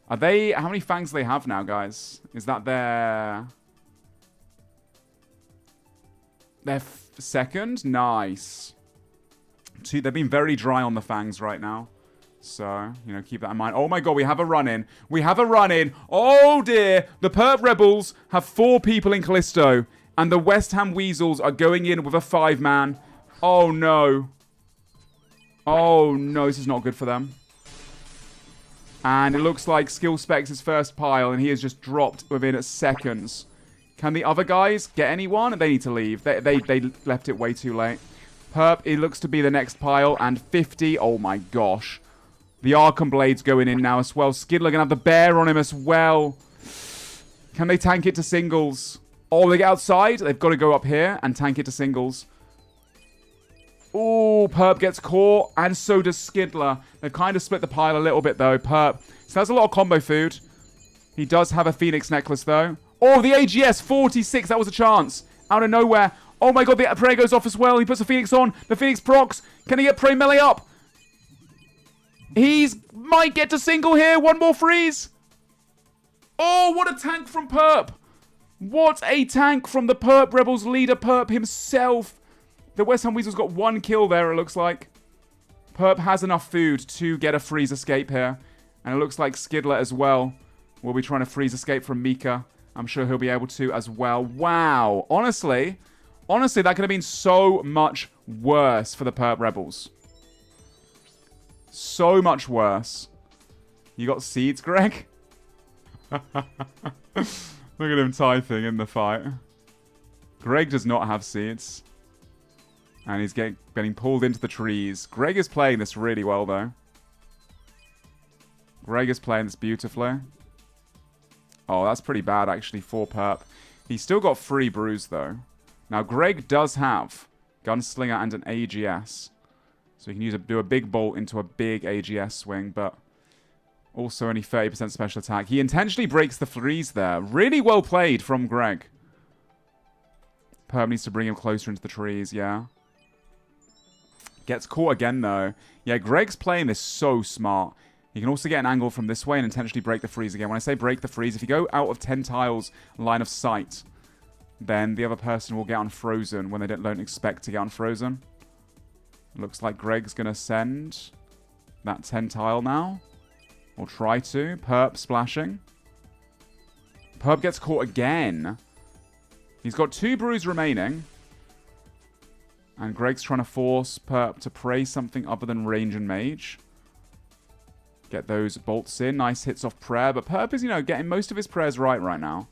Are they... How many fangs do they have now, guys? Is that their... Their second? Nice. They've been very dry on the fangs right now. So, you know, keep that in mind. Oh my god, we have a run-in. We have a run-in. Oh dear. The Perp Rebels have 4 people in Callisto. And the West Ham Weasels are going in with a 5-man. Oh no. Oh no, this is not good for them. And it looks like Skill Specs' first pile, and he has just dropped within seconds. Can the other guys get anyone? They need to leave. They left it way too late. Perp, it looks to be the next pile, and 50. Oh my gosh. The Arkham Blade's going in now as well. Skidler gonna have the bear on him as well. Can they tank it to singles? Oh, they get outside. They've got to go up here and tank it to singles. Oh, Perp gets caught, and so does Skidler. They've kind of split the pile a little bit, though. Perp. So that's a lot of combo food. He does have a Phoenix necklace, though. Oh, the AGS, 46. That was a chance. Out of nowhere. Oh, my God, the Prey goes off as well. He puts the Phoenix on. The Phoenix procs. Can he get Prey melee up? He's might get to single here. One more freeze. Oh, what a tank from Perp. What a tank from the Perp Rebels leader, Perp himself. The West Ham Weasels got 1 kill there, it looks like. Perp has enough food to get a freeze escape here. And it looks like Skidler as well will be trying to freeze escape from Mika. I'm sure he'll be able to as well. Wow. Honestly, that could have been so much worse for the Perp Rebels. So much worse. You got seeds, Greg? Look at him typing in the fight. Greg does not have seeds. And he's getting pulled into the trees. Greg is playing this really well, though. Greg is playing this beautifully. Oh, that's pretty bad, actually, for Perp. He's still got 3 brews, though. Now, Greg does have Gunslinger and an AGS. So he can do a big bolt into a big AGS swing, but also only 30% special attack. He intentionally breaks the freeze there. Really well played from Greg. Perp needs to bring him closer into the trees, yeah. Gets caught again, though. Yeah, Greg's playing this so smart. He can also get an angle from this way and intentionally break the freeze again. When I say break the freeze, if you go out of 10 tiles line of sight, then the other person will get unfrozen when they don't expect to get unfrozen. Looks like Greg's going to send that 10 tile now. Or try to. Perp splashing. Perp gets caught again. He's got 2 brews remaining. And Greg's trying to force Perp to pray something other than range and mage. Get those bolts in. Nice hits off prayer. But Perp is, you know, getting most of his prayers right now.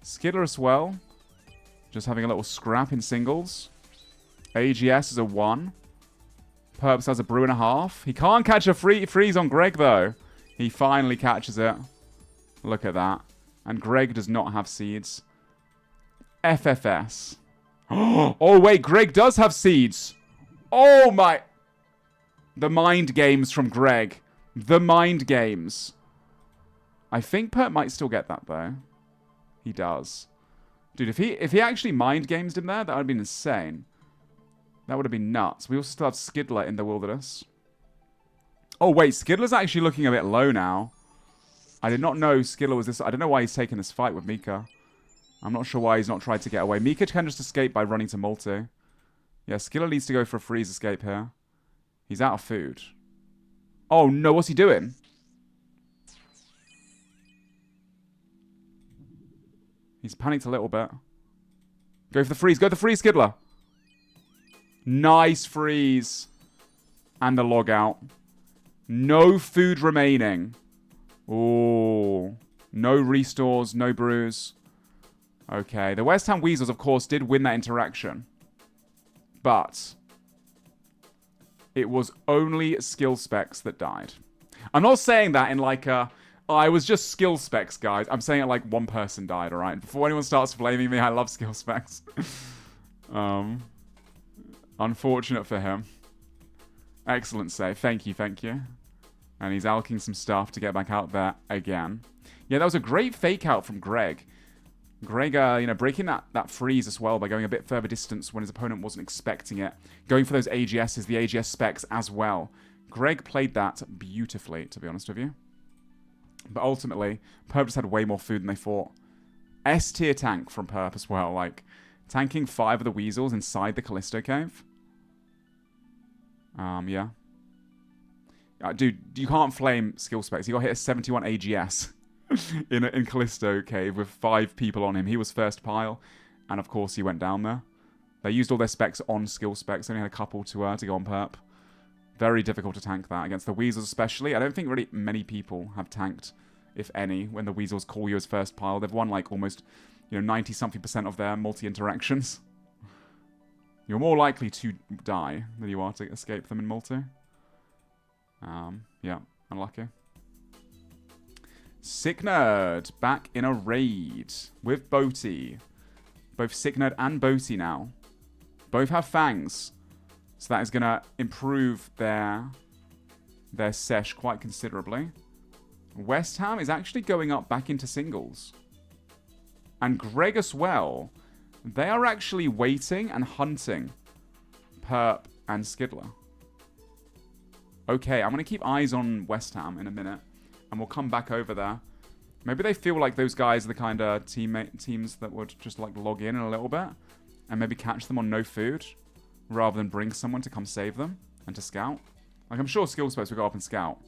Skidler as well. Just having a little scrap in singles. AGS is a 1. Perps has a brew and a half. He can't catch a freeze on Greg, though. He finally catches it. Look at that. And Greg does not have seeds. FFS. Oh, wait. Greg does have seeds. Oh, my. The mind games from Greg. The mind games. I think Perp might still get that, though. He does. Dude, if he actually mind games him there, that would have been insane. That would have been nuts. We also still have Skidler in the wilderness. Oh, wait. Skidler's actually looking a bit low now. I did not know Skidler was this. I don't know why he's taking this fight with Mika. I'm not sure why he's not tried to get away. Mika can just escape by running to multi. Yeah, Skidler needs to go for a freeze escape here. He's out of food. Oh no, what's he doing? He's panicked a little bit. Go for the freeze. Go for the freeze, Skiddler. Nice freeze. And the log out. No food remaining. Ooh. No restores, no brews. Okay, the West Ham Weasels, of course, did win that interaction. But it was only skill specs that died. I'm not saying that in like a... I was just skill specs, guys. I'm saying it like one person died, alright? Before anyone starts blaming me, I love skill specs. Unfortunate for him. Excellent save. Thank you, thank you. And he's alking some stuff to get back out there again. Yeah, that was a great fake out from Greg. Greg, you know, breaking that freeze as well by going a bit further distance when his opponent wasn't expecting it. Going for those AGSs, the AGS specs as well. Greg played that beautifully, to be honest with you. But ultimately, Perp just had way more food than they thought. S-tier tank from Perp as well. Like, tanking 5 of the Weasels inside the Callisto Cave. Yeah. Dude, you can't flame skill specs. He got hit a 71 AGS in Callisto Cave with 5 people on him. He was first pile. And of course, he went down there. They used all their specs on skill specs. They only had a couple to go on Perp. Very difficult to tank that against the Weasels especially. I don't think really many people have tanked, if any, when the Weasels call you as first pile. They've won like almost, you know, 90-something% of their multi-interactions. You're more likely to die than you are to escape them in multi. Yeah, unlucky. Sick Nerd back in a raid with Boaty. Both Sick Nerd and Boaty now. Both have fangs. So that is going to improve their sesh quite considerably. West Ham is actually going up back into singles. And Greg as well. They are actually waiting and hunting Perp and Skiddler. Okay, I'm going to keep eyes on West Ham in a minute. And we'll come back over there. Maybe they feel like those guys are the kind of teams that would just like log in a little bit. And maybe catch them on no food. Rather than bring someone to come save them and to scout. Like, I'm sure skill specs will go up and scout.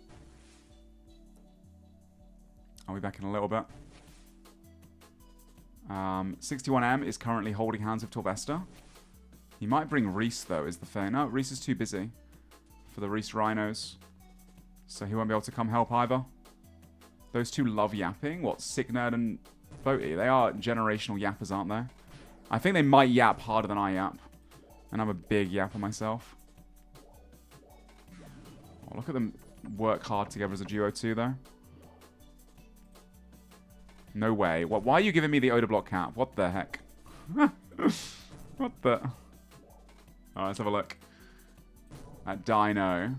I'll be back in a little bit. 61M is currently holding hands with Torvesta. He might bring Reese, though, is the thing. No, Reese is too busy for the Reese Rhinos. So he won't be able to come help either. Those two love yapping. What, Sick Nerd and Boaty? They are generational yappers, aren't they? I think they might yap harder than I yap. And I'm a big yapper myself. Oh, look at them work hard together as a duo too, though. No way. What? Why are you giving me the Oda block cap? What the heck? What the... Alright, let's have a look. At Dino.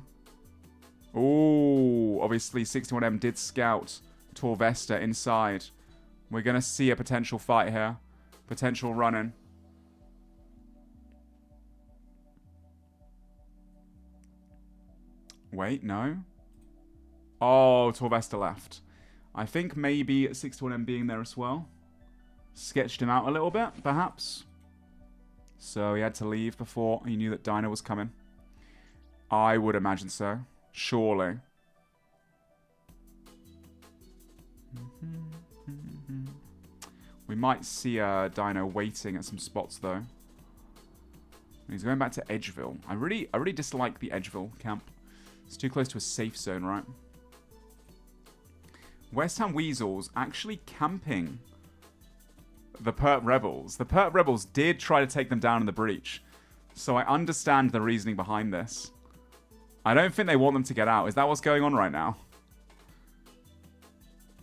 Ooh, obviously 61M did scout Torvesta inside. We're going to see a potential fight here. Potential run-in. Wait, no. Oh, Torvesta left. I think maybe 61M being there as well sketched him out a little bit, perhaps. So he had to leave before he knew that Dino was coming. I would imagine so. Surely. We might see Dino waiting at some spots, though. He's going back to Edgeville. I really dislike the Edgeville camp. It's too close to a safe zone, right? West Ham Weasels actually camping the Perp Rebels. The Perp Rebels did try to take them down in the breach. So I understand the reasoning behind this. I don't think they want them to get out. Is that what's going on right now?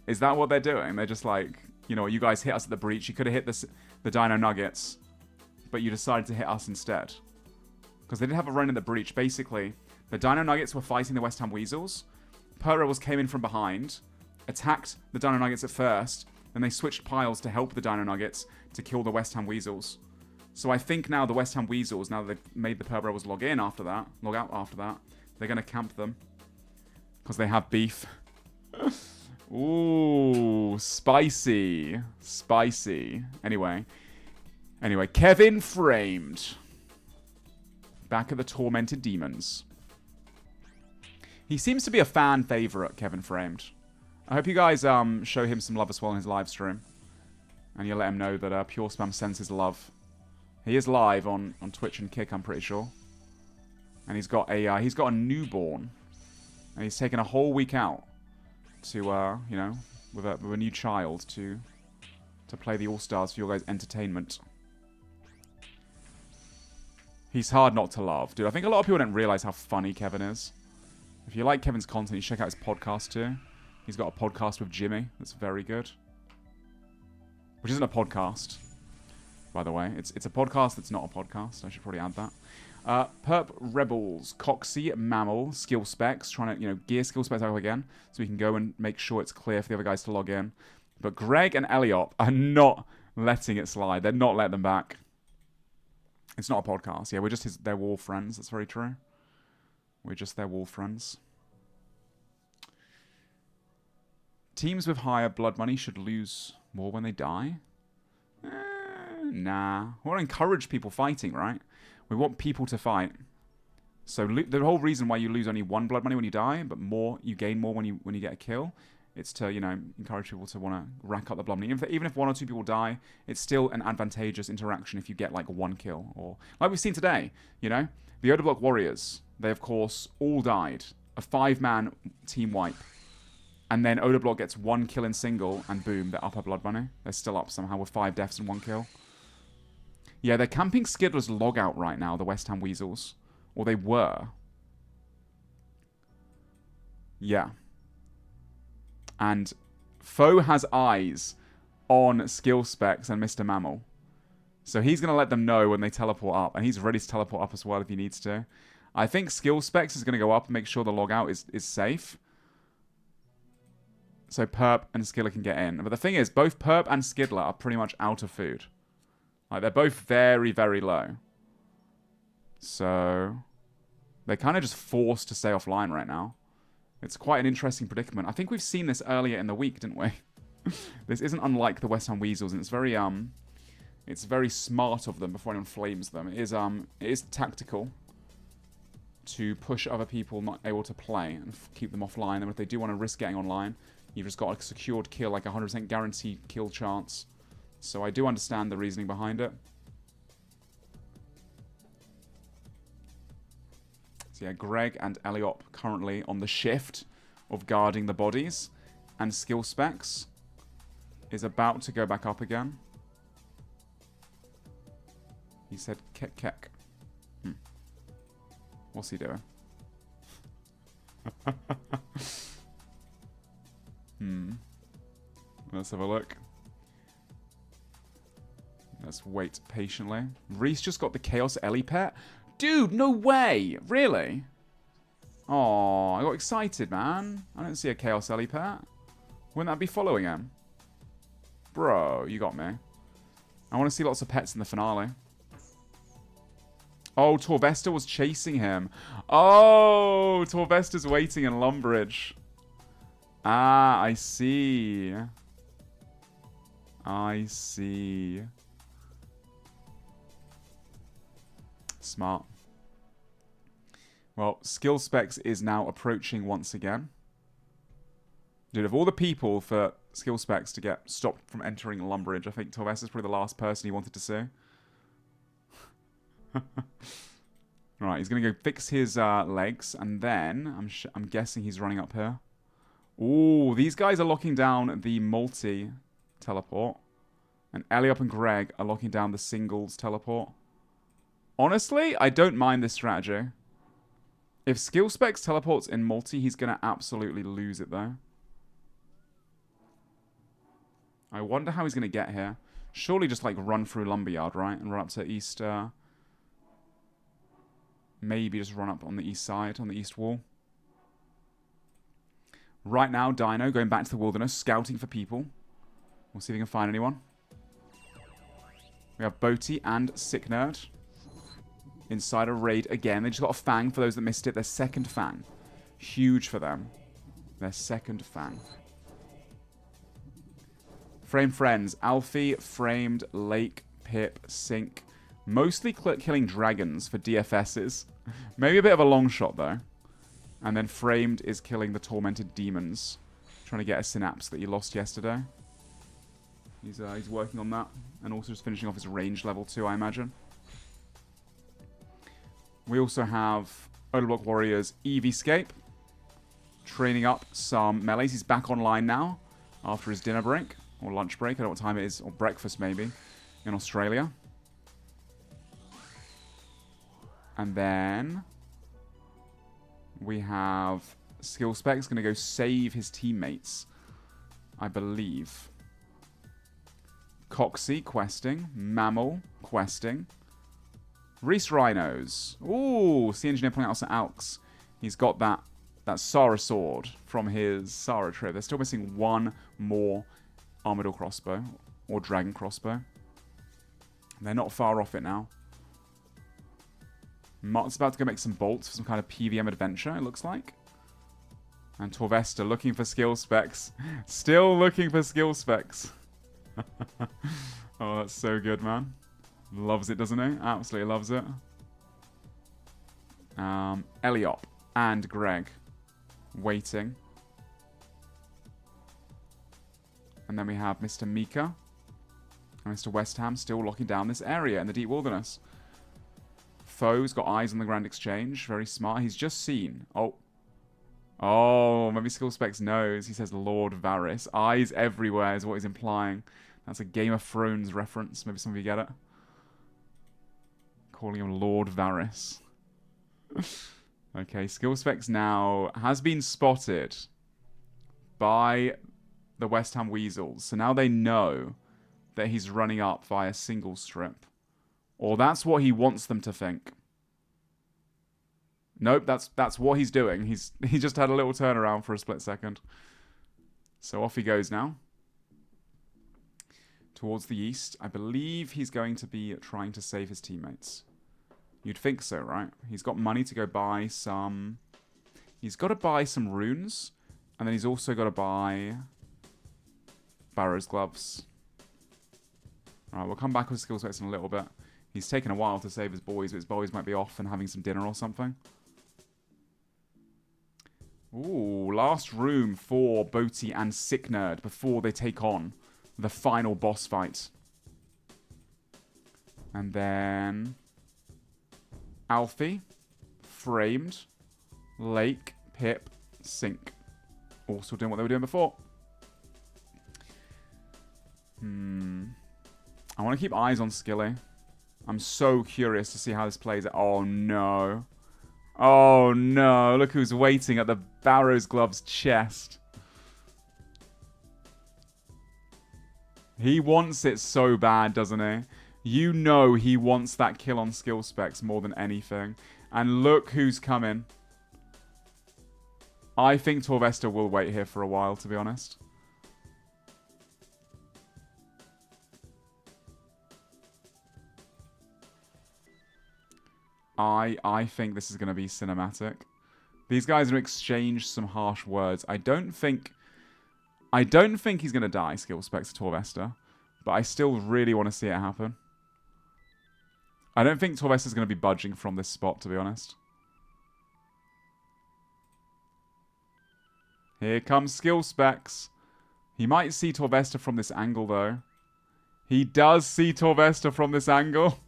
Is that what they're doing? They're just like, you know, you guys hit us at the breach. You could have hit the Dino Nuggets. But you decided to hit us instead. Because they did have a run in the breach. Basically, the Dino Nuggets were fighting the West Ham Weasels. Perp Rebels came in from behind, attacked the Dino Nuggets at first, then they switched piles to help the Dino Nuggets to kill the West Ham Weasels. So I think now the West Ham Weasels, now that they've made the Perp Rebels log in after that, log out after that, they're going to camp them. Because they have beef. Ooh, spicy. Spicy. Anyway, Kevin framed. Back at the Tormented Demons. He seems to be a fan favorite, Kevin Framed. I hope you guys show him some love as well in his live stream. And you let him know that PureSpam sends his love. He is live on Twitch and Kick, I'm pretty sure. And he's got a newborn. And he's taken a whole week out to, you know, with a new child to play the All Stars for your guys' entertainment. He's hard not to love, dude. I think a lot of people don't realize how funny Kevin is. If you like Kevin's content, you should check out his podcast too. He's got a podcast with Jimmy that's very good. Which isn't a podcast, by the way. It's a podcast that's not a podcast. I should probably add that. Perp Rebels, Coxie, Mammal, Skill Specs, trying to, you know, gear Skill Specs out again so we can go and make sure it's clear for the other guys to log in. But Greg and Eliop are not letting it slide. They're not letting them back. It's not a podcast. Yeah, we're just their wall friends. That's very true. We're just their wall friends. Teams with higher blood money should lose more when they die? Nah. We want to encourage people fighting, right? We want people to fight. So the whole reason why you lose only 1 blood money when you die, but you gain more when you get a kill, it's to, you know, encourage people to want to rack up the blood money. Even if 1 or 2 people die, it's still an advantageous interaction if you get like 1 kill. Or like we've seen today, you know? The Odablock Warriors, they of course all died. A 5-man team wipe. And then Odablock gets 1 kill in single, and boom, they're up a blood money. They're still up somehow with 5 deaths and 1 kill. Yeah, they're camping Skidler's logout right now, the West Ham Weasels. Or they were. Yeah. And Foe has eyes on Skill Specs and Mr. Mammal. So he's going to let them know when they teleport up. And he's ready to teleport up as well if he needs to. I think Skill Specs is going to go up and make sure the logout is safe. So Perp and Skidler can get in. But the thing is, both Perp and Skidler are pretty much out of food. Like, they're both very, very low. So they're kind of just forced to stay offline right now. It's quite an interesting predicament. I think we've seen this earlier in the week, didn't we? This isn't unlike the West Ham Weasels, and it's very smart of them before anyone flames them. It is tactical to push other people not able to play and keep them offline. And if they do want to risk getting online, you've just got a secured kill, like 100% guaranteed kill chance. So I do understand the reasoning behind it. So yeah, Greg and Eliop currently on the shift of guarding the bodies. And Skill Specs is about to go back up again. He said kek kek. What's he doing? Let's have a look. Let's wait patiently. Reese just got the Chaos Ellie pet. Dude, no way. Really? Oh, I got excited, man. I don't see a Chaos Ellie pet. Wouldn't that be following him? Bro, you got me. I want to see lots of pets in the finale. Oh, Torvesta was chasing him. Oh, Torvesta's waiting in Lumbridge. Ah, I see. I see. Smart. Well, Skill Specs is now approaching once again. Dude, of all the people for Skill Specs to get stopped from entering Lumbridge, I think Torvesta is probably the last person he wanted to see. Right, he's going to go fix his legs, and then I'm guessing he's running up here. Ooh, these guys are locking down the multi-teleport. And Eliop and Greg are locking down the singles teleport. Honestly, I don't mind this strategy. If Skill Specs teleports in multi, he's going to absolutely lose it, though. I wonder how he's going to get here. Surely just, like, run through Lumberyard, right? And run up to East... maybe just run up on the east side, on the east wall. Right now, Dino going back to the wilderness, scouting for people. We'll see if we can find anyone. We have Boaty and Sick Nerd inside a raid again. They just got a Fang for those that missed it. Their second Fang. Huge for them. Their second Fang. Frame friends. Alfie, Framed, Lake, Pip, Sink. Mostly killing dragons for DFSs. Maybe a bit of a long shot, though. And then Framed is killing the Tormented Demons. Trying to get a Synapse that he lost yesterday. He's working on that. And also just finishing off his range level 2, I imagine. We also have Odablock Warriors EVscape. Training up some melees. He's back online now. After his dinner break. Or lunch break. I don't know what time it is. Or breakfast, maybe. In Australia. And then we have Skill Specs going to go save his teammates, I believe. Coxie questing. Mammal questing. Reese Rhinos. Ooh, Sea Engineer pulling out some Alks. He's got that Sara sword from his Sara trip. They're still missing one more Armador crossbow or Dragon crossbow. They're not far off it now. Mart's about to go make some bolts for some kind of PVM adventure, it looks like. And Torvesta looking for skill specs. Still looking for skill specs. Oh, that's so good, man. Loves it, doesn't he? Absolutely loves it. Eliop and Greg waiting. And then we have Mr. Mika and Mr. West Ham still locking down this area in the deep wilderness. Foe's got eyes on the Grand Exchange. Very smart. He's just seen. Oh, maybe Skill Specs knows. He says Lord Varys. Eyes everywhere is what he's implying. That's a Game of Thrones reference. Maybe some of you get it. Calling him Lord Varys. Okay, Skill Specs now has been spotted by the West Ham Weasels. So now they know that he's running up via single strip. Or that's what he wants them to think. Nope, that's what he's doing. He just had a little turnaround for a split second. So off he goes now. Towards the east. I believe he's going to be trying to save his teammates. You'd think so, right? He's got money to go buy some... He's got to buy some runes. And then he's also got to buy... Barrow's gloves. Alright, we'll come back with skill specs in a little bit. He's taken a while to save his boys, but his boys might be off and having some dinner or something. Ooh, last room for Boaty and Sick Nerd before they take on the final boss fight. And then... Alfie, Framed, Lake, Pip, Sink. Also doing what they were doing before. I want to keep eyes on Skilly. I'm so curious to see how this plays out. Oh, no. Oh, no. Look who's waiting at the Barrow's Gloves chest. He wants it so bad, doesn't he? You know he wants that kill on skill specs more than anything. And look who's coming. I think Torvesta will wait here for a while, to be honest. I think this is going to be cinematic. These guys are going to exchange some harsh words. I don't think he's going to die, skill specs to Torvesta. But I still really want to see it happen. I don't think Torvesta's going to be budging from this spot, to be honest. Here comes skill specs. He might see Torvesta from this angle, though. He does see Torvesta from this angle.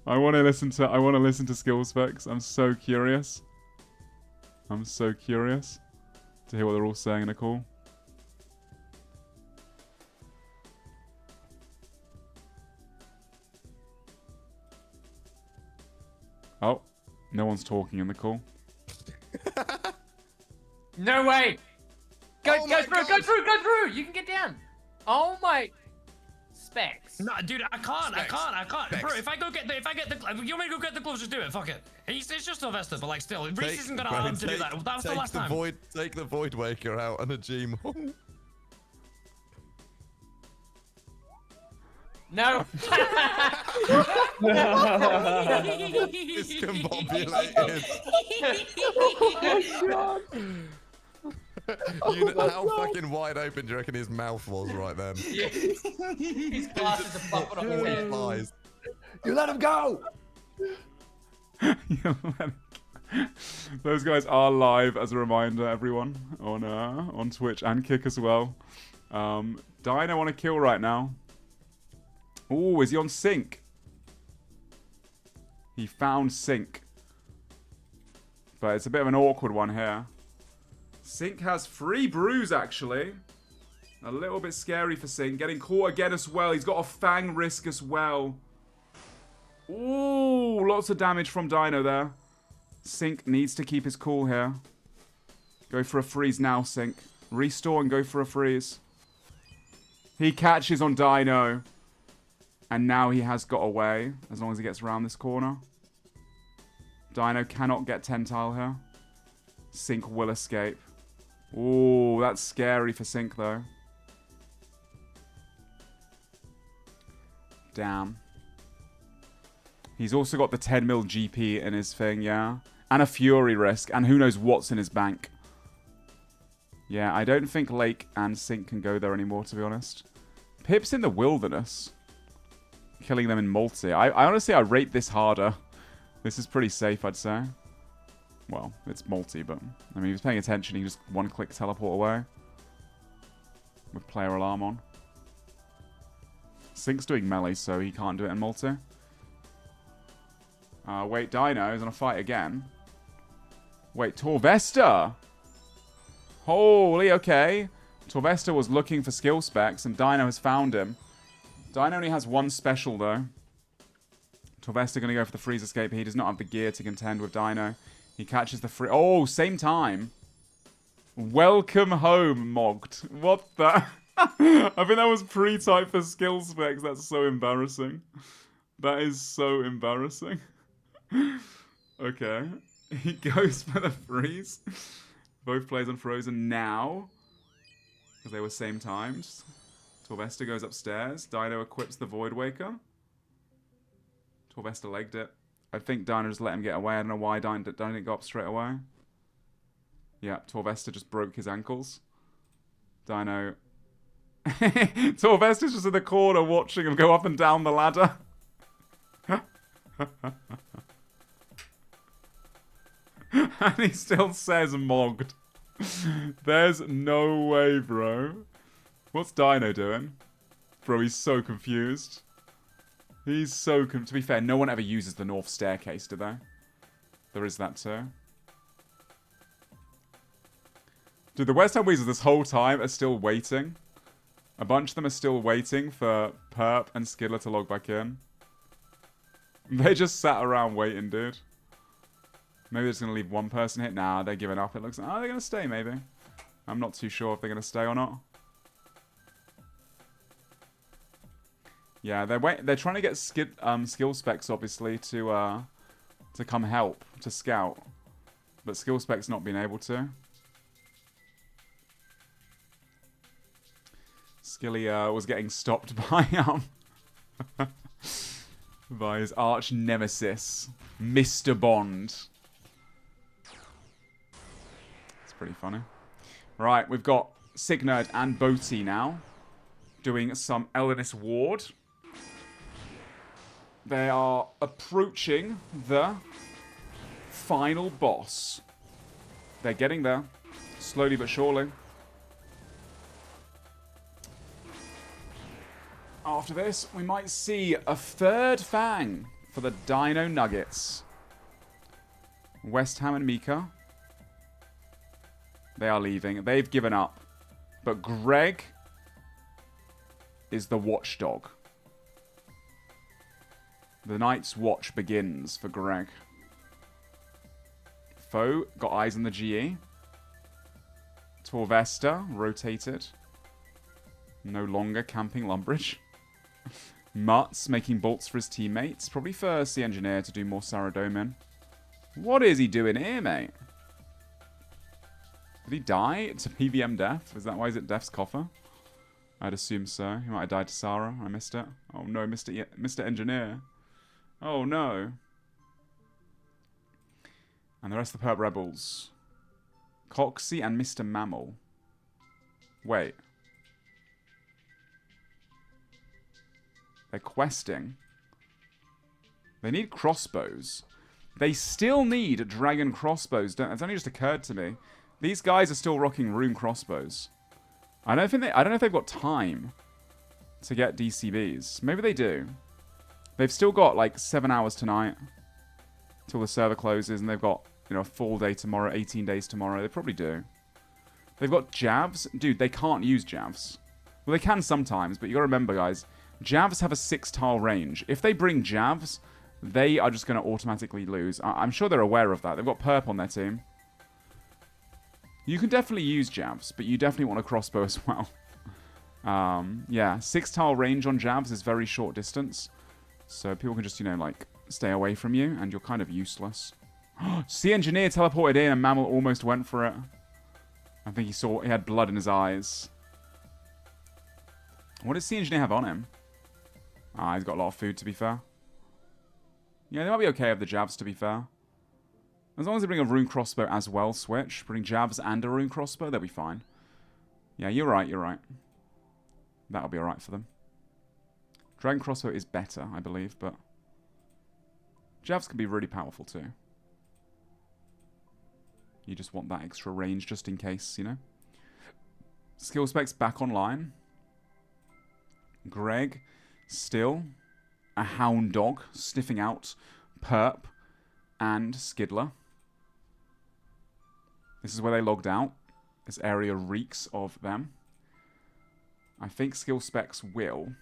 I want to listen to skill specs. I'm so curious. I'm so curious to hear what they're all saying in a call. Oh, no one's talking in the call. No way! Go through! You can get down! Oh my... Specs. No, dude, I can't. Specs. Bro, if I get the, you want me to go get the gloves? Just do it. Fuck it. It's just Sylvester, but like still, Reese isn't gonna allow him to do that. That was the last time. Take the Void Waker out on a Gmail. No. Discombobulated. Oh You know how fucking wide open do you reckon his mouth was right then? Yeah. His glasses are buckled up his head. Lies. You let him go! Those guys are live, as a reminder, everyone, on Twitch and Kick as well. Dino on a kill right now. Oh, is he on sync? He found sync. But it's a bit of an awkward one here. Sync has 3 brews, actually. A little bit scary for Sync. Getting caught again as well. He's got a Fang risk as well. Ooh, lots of damage from Dino there. Sync needs to keep his cool here. Go for a freeze now, Sync. Restore and go for a freeze. He catches on Dino. And now he has got away, as long as he gets around this corner. Dino cannot get Tentile here. Sync will escape. Ooh, that's scary for Sync, though. Damn. He's also got the 10 mil GP in his thing, yeah. And a Fury risk, and who knows what's in his bank. Yeah, I don't think Lake and Sync can go there anymore, to be honest. Pip's in the wilderness. Killing them in multi. I honestly, I rate this harder. This is pretty safe, I'd say. Well, it's multi, but... I mean, he was paying attention. He just one-click teleport away. With player alarm on. Sync's doing melee, so he can't do it in multi. Wait, Dino is on a fight again. Wait, Torvesta! Holy, okay. Torvesta was looking for skill specs, and Dino has found him. Dino only has 1 special, though. Torvesta going to go for the freeze escape. He does not have the gear to contend with Dino. He catches the free... Oh, same time. Welcome home, Mogged. What the... I think that was pre-typed for skill specs. That's so embarrassing. That is so embarrassing. Okay. He goes for the freeze. Both players unfrozen now. Because they were same times. Torvesta goes upstairs. Dino equips the Void Waker. Torvesta legged it. I think Dino just let him get away. I don't know why Dino didn't go up straight away. Yeah, Torvesta just broke his ankles. Dino... Torvesta's just in the corner watching him go up and down the ladder. And he still says Mogged. There's no way, bro. What's Dino doing? Bro, he's so confused. He's so to be fair, no one ever uses the north staircase, do they? There is that too. Dude, the West Ham Weasels this whole time are still waiting. A bunch of them are still waiting for Perp and Skidler to log back in. They just sat around waiting, dude. Maybe they're just going to leave one person hit. Nah, they're giving up. It looks like... Oh, they're going to stay, maybe. I'm not too sure if they're going to stay or not. Yeah, they're trying to get skill specs, obviously, to come help, to scout. But skill specs not being able to. Skilly was getting stopped by by his arch nemesis, Mr. Bond. It's pretty funny. Right, we've got Signerd and Boaty now doing some Elenis Ward. They are approaching the final boss. They're getting there, slowly but surely. After this, we might see a 3rd Fang for the Dino Nuggets. West Ham and Mika. They are leaving. They've given up. But Greg is the watchdog. The Night's Watch begins for Greg. Foe got eyes on the GE. Torvesta rotated. No longer camping Lumbridge. Mutz making bolts for his teammates. Probably for the engineer to do more Saradomin. What is he doing here, mate? Did he die to PVM death? Is that why he's at Death's Coffer? I'd assume so. He might have died to Sarah. I missed it. Oh no, Mr. Engineer. Oh no. And the rest of the Perp Rebels. Coxie and Mr. Mammal. Wait. They're questing. They need crossbows. They still need dragon crossbows. It's only just occurred to me. These guys are still rocking rune crossbows. I don't know if they've got time to get DCBs. Maybe they do. They've still got like 7 hours tonight till the server closes, and they've got, you know, a full day tomorrow, 18 days tomorrow. They probably do. They've got javs. Dude, they can't use javs. Well, they can sometimes, but you gotta remember, guys, javs have a 6-tile range. If they bring javs, they are just gonna automatically lose. I'm sure they're aware of that. They've got perp on their team. You can definitely use javs, but you definitely want a crossbow as well. Yeah, 6-tile range on javs is very short distance. So people can just, you know, like, stay away from you, and you're kind of useless. Sea Engineer teleported in, and Mammal almost went for it. I think he had blood in his eyes. What does Sea Engineer have on him? Ah, he's got a lot of food, to be fair. Yeah, they might be okay with the jabs, to be fair. As long as they bring a rune crossbow as well, switch. Bring jabs and a rune crossbow, they'll be fine. Yeah, you're right, you're right. That'll be alright for them. Dragon crossbow is better, I believe, but jabs can be really powerful too. You just want that extra range just in case, you know. Skill specs back online. Greg, still a hound dog sniffing out perp and Skidler. This is where they logged out. This area reeks of them. I think skill specs will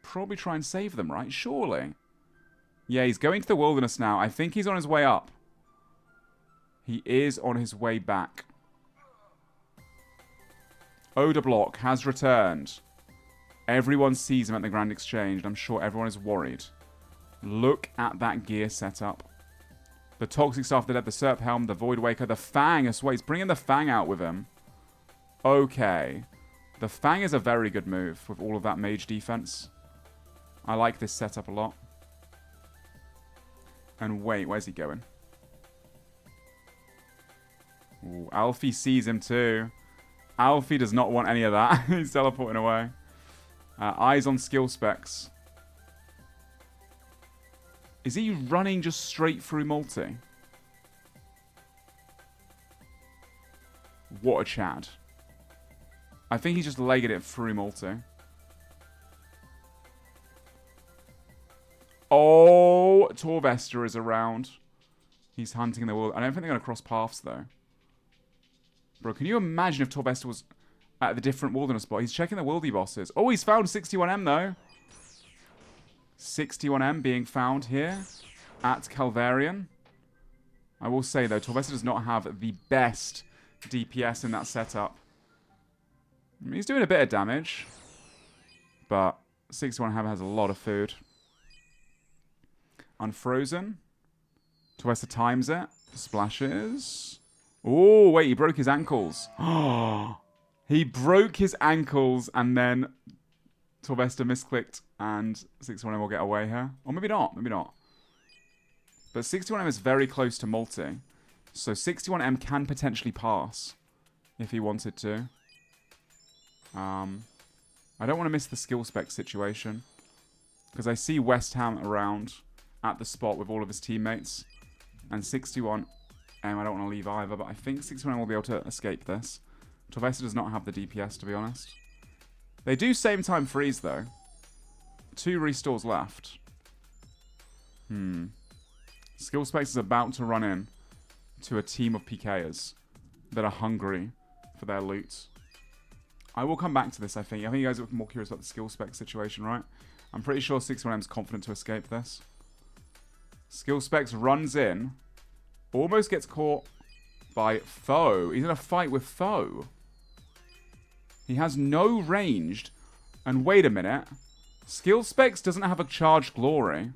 probably try and save them, right? Surely. Yeah, he's going to the wilderness now. I think he's on his way up. He is on his way back. Odablock has returned. Everyone sees him at the Grand Exchange, and I'm sure everyone is worried. Look at that gear setup. The Toxic Staff, the Dead, the Serp Helm, the Void Waker, the Fang as well. He's bringing the Fang out with him. Okay. The Fang is a very good move with all of that mage defense. I like this setup a lot. And wait, where's he going? Ooh, Alfie sees him too. Alfie does not want any of that. He's teleporting away. Eyes on skill specs. Is he running just straight through multi? What a Chad. I think he's just legged it through multi. Oh, Torvester is around. He's hunting in the world. I don't think they're going to cross paths, though. Bro, can you imagine if Torvester was at the different wilderness spot? He's checking the wildy bosses. Oh, he's found 61M, though. 61M being found here at Calvarian. I will say, though, Torvester does not have the best DPS in that setup. I mean, he's doing a bit of damage, but 61M has a lot of food. Unfrozen. Torvester times it. Splashes. Oh, wait, he broke his ankles. Oh, he broke his ankles, and then Torvester misclicked, and 61M will get away here. Or maybe not, maybe not. But 61M is very close to multi, so 61M can potentially pass if he wanted to. I don't want to miss the skill spec situation, because I see West Ham around at the spot with all of his teammates, and 61M I don't want to leave either, but I think 61M will be able to escape this. Torvester does not have the DPS, to be honest. They do same time freeze, though. 2 restores left. Skill Specs is about to run in to a team of PKers that are hungry for their loot. I will come back to this, I think. I think you guys are more curious about the Skill Spec situation, right? I'm pretty sure 61M's confident to escape this. Skill Specs runs in. Almost gets caught by Foe. He's in a fight with Foe. He has no ranged. And wait a minute. Skill Specs doesn't have a charged glory.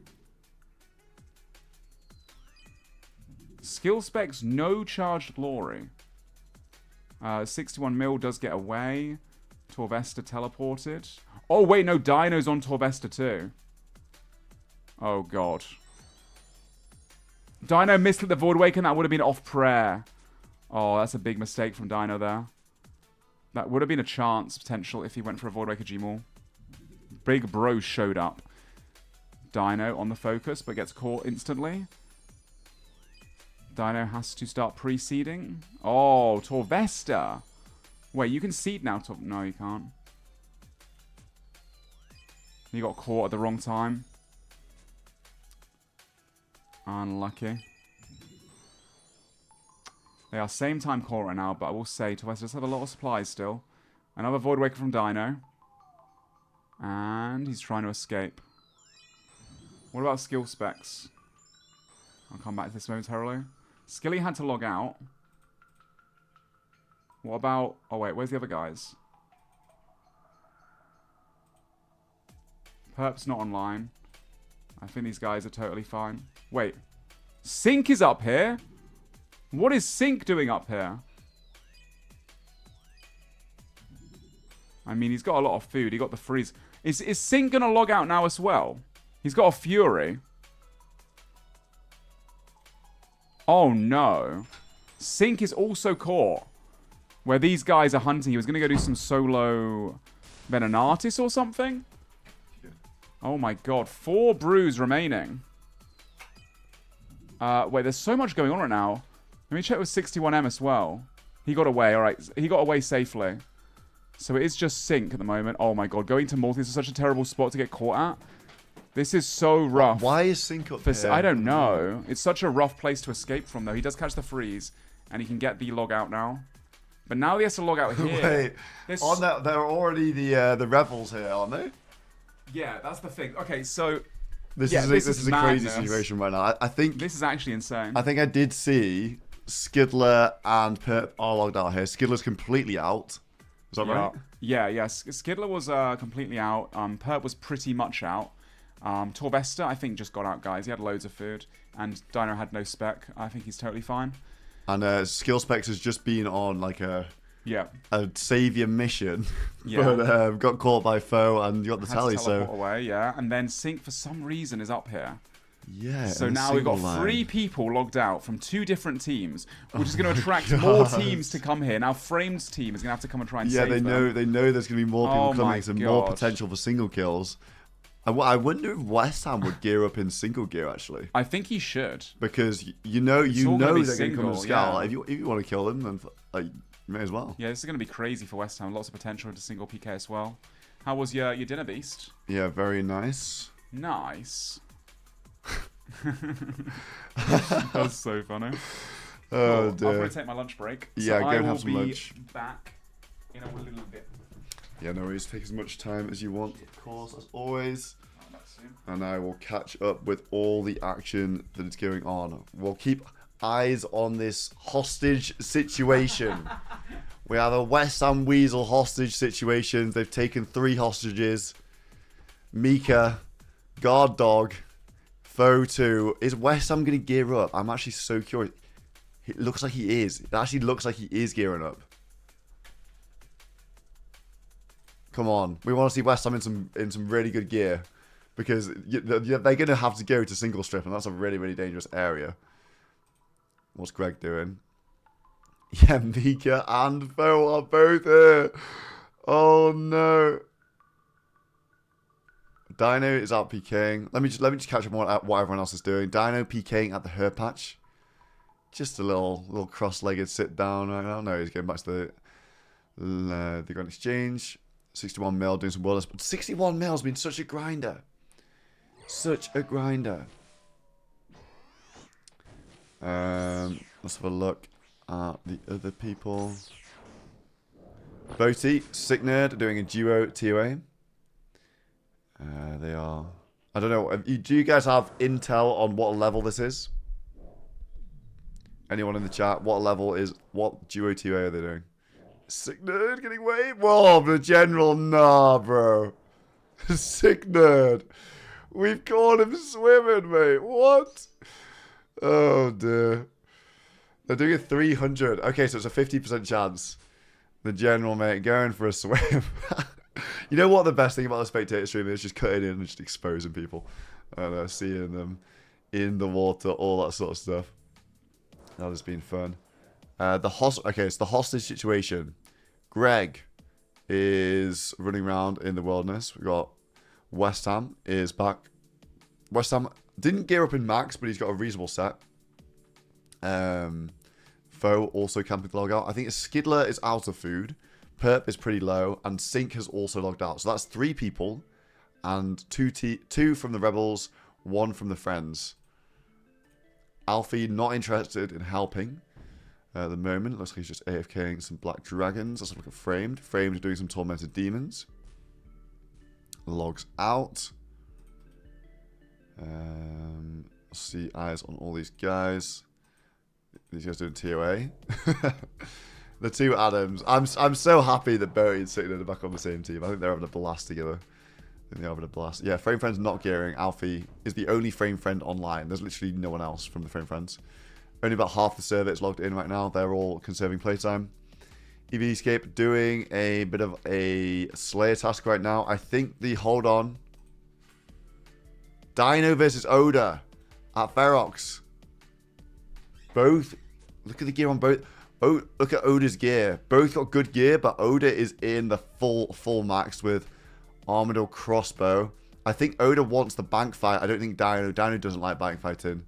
Skill Specs, no charged glory. 61 mil does get away. Torvester teleported. Oh, wait, no. Dino's on Torvester too. Oh, God. Dino missed at the Void Waker, and that would have been off prayer. Oh, that's a big mistake from Dino there. That would have been a chance, potential, if he went for a Void Waker Gmaul. Big Bro showed up. Dino on the focus, but gets caught instantly. Dino has to start pre-seeding. Oh, Torvesta. Wait, you can seed now. No, you can't. You got caught at the wrong time. Unlucky. They are same time caught right now, but I will say Torvesta does have a lot of supplies still. Another Void Waker from Dino. And he's trying to escape. What about skill specs? I'll come back to this momentarily. Skilly had to log out. What about... Oh, wait. Where's the other guys? Perp's not online. I think these guys are totally fine. Wait. Sync is up here? What is Sync doing up here? I mean, he's got a lot of food. He got the freeze. Is Sync going to log out now as well? He's got a Fury. Oh, no. Sync is also caught. Where these guys are hunting. He was going to go do some solo Venenatis or something. Oh, my God. 4 brews remaining. Wait, there's so much going on right now. Let me check with 61M as well. He got away. All right. He got away safely. So it is just Sync at the moment. Oh, my God. Going to Maltese is such a terrible spot to get caught at. This is so rough. Why is Sync up here? I don't know. It's such a rough place to escape from, though. He does catch the freeze, and he can get the log out now. But now he has to log out here. Wait, on that, they're already the rebels here, aren't they? Yeah, that's the thing. Okay, so this is a crazy situation right now. I think this is actually insane. I think I did see Skidler and Perp are logged out here. Skidler's completely out. Is that right? Yeah. Skidler was completely out. Perp was pretty much out. Torvesta, I think, just got out, guys. He had loads of food. And Dino had no spec. I think he's totally fine. And Skill Specs has just been on like a savior mission, but got caught by foe and got the tally. So away, yeah. And then Sync for some reason is up here. Yeah. So now we've got 3 people logged out from 2 different teams, which is going to attract more teams to come here. Now Frame's team is going to have to come and try and save them. They know there's going to be more people coming, so more potential for single kills. I wonder if West Ham would gear up in single gear, actually. I think he should. Because you know they're going to come and scout. Yeah. If you want to kill them, then you may as well. Yeah, this is going to be crazy for West Ham. Lots of potential into single PK as well. How was your dinner, Beast? Yeah, very nice. Nice. That's so funny. Oh, dear. I'm going to take my lunch break. Yeah, so go and have some lunch. I will be back in a little bit. Yeah, no worries. Take as much time as you want, of course, as always. And I will catch up with all the action that is going on. We'll keep eyes on this hostage situation. We have a West Ham Weasel hostage situation. They've taken 3 hostages. Mika, Guard Dog, Foe 2. Is West Ham going to gear up? I'm actually so curious. It looks like he is. It actually looks like he is gearing up. Come on, we want to see West Ham in some really good gear, because they're going to have to go to single strip, and that's a really, really dangerous area. What's Greg doing? Yeah, Mika and Foe are both here. Oh no. Dino is out PKing. Let me just catch up on what everyone else is doing. Dino PKing at the her patch. Just a little cross-legged sit down right now. No, he's going back to the Grand Exchange. 61 mil doing some wilderness, but 61 mil has been such a grinder. Such a grinder. Let's have a look at the other people. Boaty, Sick Nerd are doing a duo TOA. They are. I don't know. Do you guys have intel on what level this is? Anyone in the chat? What level is what duo TOA are they doing? Sick Nerd getting waved? Whoa, the general, nah, bro. Sick Nerd. We've caught him swimming, mate. What? Oh, dear. They're doing a 300. Okay, so it's a 50% chance. The general, mate, going for a swim. You know what the best thing about the spectator stream is? Just cutting in and just exposing people. And seeing them in the water, all that sort of stuff. That has been fun. Okay, it's the hostage situation. Greg is running around in the wilderness. We got West Ham is back. West Ham didn't gear up in max, but he's got a reasonable set. Foe also camping log out. I think Skidler is out of food. Perp is pretty low. And Sink has also logged out. So that's 3 people. And 2 from the Rebels, 1 from the Friends. Alfie not interested in helping at the moment. Looks like he's just AFKing some Black Dragons. Let's look at Framed. Framed doing some Tormented Demons. Logs out. See eyes on all these guys. These guys doing TOA. The 2 Adams. I'm so happy that Bowie and Sitting are back on the same team. I think they're having a blast together. I think they're having a blast. Yeah, Frame Friends not gearing. Alfie is the only Frame Friend online. There's literally no one else from the Frame Friends. Only about half the server is logged in right now. They're all conserving playtime. VODscape doing a bit of a Slayer task right now. I think the hold on. Dino versus Oda at Ferox. Both. Look at the gear on both. Oh, look at Oda's gear. Both got good gear, but Oda is in the full max with Armadillo crossbow. I think Oda wants the bank fight. I don't think Dino. Dino doesn't like bank fighting.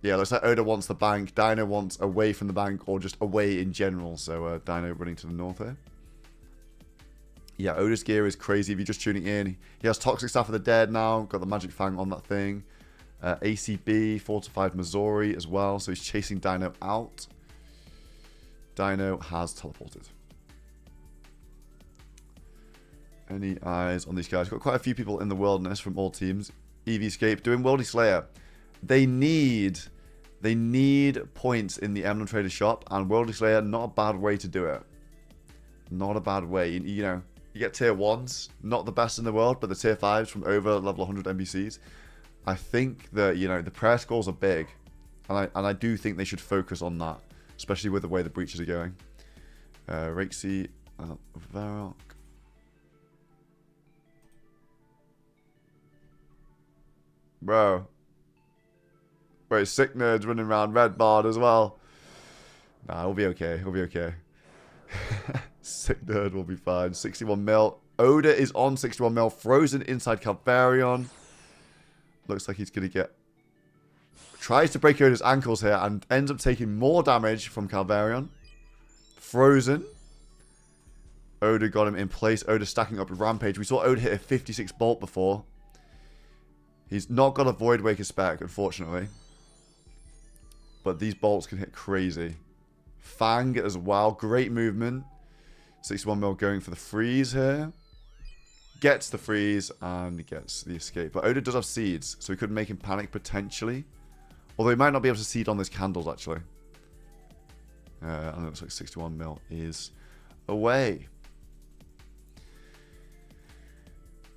Yeah, looks like Oda wants the bank. Dino wants away from the bank or just away in general. So Dino running to the north here. Yeah, Oda's gear is crazy. If you're just tuning in, he has Toxic Staff of the Dead now. Got the Magic Fang on that thing. ACB, Fortified Missouri as well. So he's chasing Dino out. Dino has teleported. Any eyes on these guys? Got quite a few people in the wilderness from all teams. EVscape doing Worldy Slayer. They need points in the Emblem Trader shop, and Worldy Slayer, not a bad way to do it. Not a bad way. You know, you get tier 1s, not the best in the world, but the tier 5s from over level 100 NPCs. I think that, you know, the prayer scrolls are big, and I do think they should focus on that, especially with the way the breaches are going. Rexy, Varrock. Bro. Wait, Sick Nerd's running around red barred as well. Nah, we'll be okay. We'll be okay. Sick Nerd will be fine. 61 mil. Oda is on 61 mil. Frozen inside Calvarion. Looks like he's going to get... Tries to break Oda's ankles here and ends up taking more damage from Calvarion. Frozen. Oda got him in place. Oda stacking up with Rampage. We saw Oda hit a 56 bolt before. He's not got a Void Waker spec, unfortunately. But these bolts can hit crazy. Fang as well. Great movement. 61 mil going for the freeze here. Gets the freeze and gets the escape. But Oda does have seeds, so he could make him panic potentially. Although he might not be able to seed on those candles, actually. And it looks like 61 mil is away.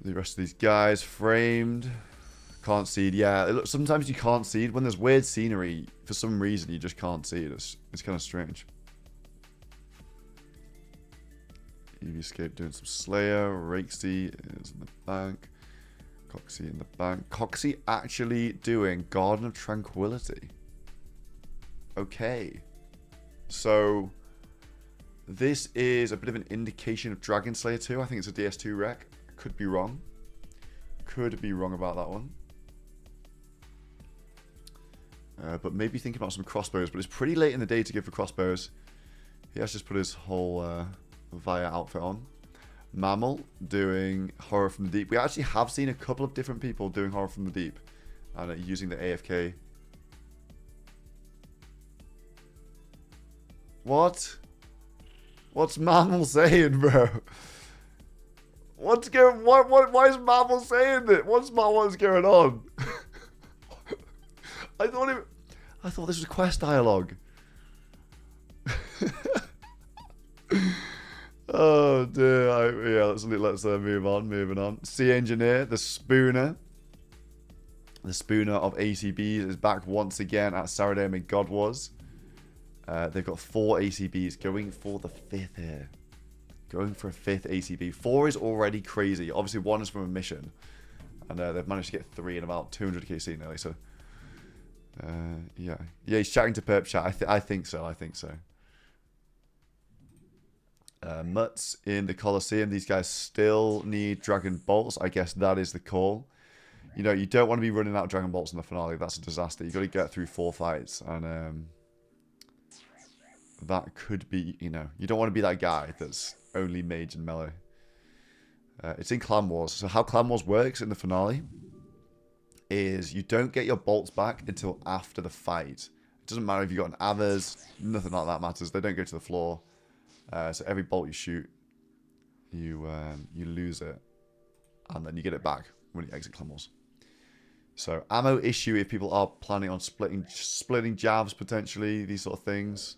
The rest of these guys framed. Can't seed. Yeah, sometimes you can't seed. When there's weird scenery, for some reason, you just can't seed. It's kind of strange. EVscape doing some Slayer. Rakesy is in the bank. Coxie in the bank. Coxie actually doing Garden of Tranquility. Okay. So, this is a bit of an indication of Dragon Slayer 2. I think it's a DS2 rec. Could be wrong. Could be wrong about that one. But maybe thinking about some crossbows. But it's pretty late in the day to go for crossbows. He has just put his whole Via outfit on. Mammal doing Horror from the Deep. We actually have seen a couple of different people doing Horror from the Deep. And using the AFK. What? What's Mammal saying, bro? What's going? Why is Mammal saying it? What's going on? I thought this was quest dialogue. Oh dear. Yeah, let's move on. Moving on. Sea Engineer, the Spooner. The Spooner of ACBs is back once again at Saradam God Was. They've got 4 ACBs going for the 5th here. Going for a 5th ACB. 4 is already crazy. Obviously, 1 is from a mission. And they've managed to get 3 in about 200 KC nearly. So, yeah. Yeah, he's chatting to Perp Chat. I think so. I think so. Mutts in the Colosseum. These guys still need Dragon Bolts. I guess that is the call. You know, you don't want to be running out Dragon Bolts in the finale. That's a disaster. You got to get through 4 fights, and that could be, you know, you don't want to be that guy that's only mage and melee. It's in Clan Wars. So how Clan Wars works in the finale is you don't get your bolts back until after the fight. It doesn't matter if you got an others, nothing like that matters. They don't go to the floor. So every bolt you shoot, you lose it, and then you get it back when you exit Clan Wars. So ammo issue if people are planning on splitting jabs potentially, these sort of things.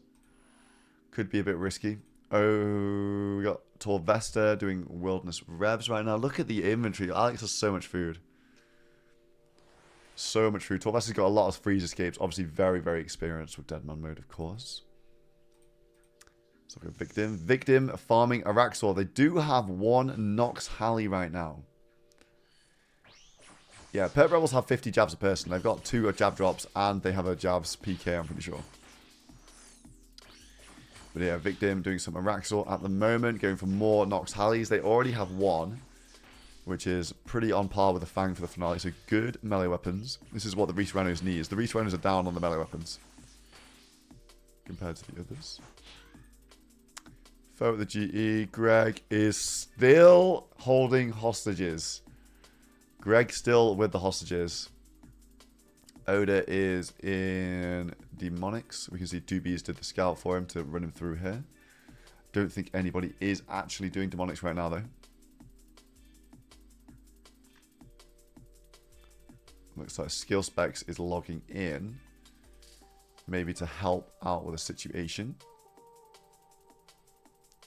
Could be a bit risky. Oh, we got Torvesta doing Wilderness Revs right now. Look at the inventory. Alex has so much food. So much food. Torvesta's got a lot of freeze escapes. Obviously very, very experienced with Deadman mode, of course. So we've got Victim. Victim farming Araxor. They do have 1 Nox Halley right now. Yeah, Perp Rebels have 50 jabs a person. They've got 2 jab drops and they have a jabs PK, I'm pretty sure. But yeah, Victim doing some Araxor at the moment, going for more Nox Halleys. They already have 1, which is pretty on par with the Fang for the finale. So good melee weapons. This is what the Reese Rhinos need. The Reese Rhinos are down on the melee weapons compared to the others. Foe at the GE. Greg is still holding hostages. Greg still with the hostages. Oda is in Demonics. We can see Doobies did the scout for him to run him through here. Don't think anybody is actually doing Demonics right now, though. Looks like Skill Specs is logging in. Maybe to help out with the situation.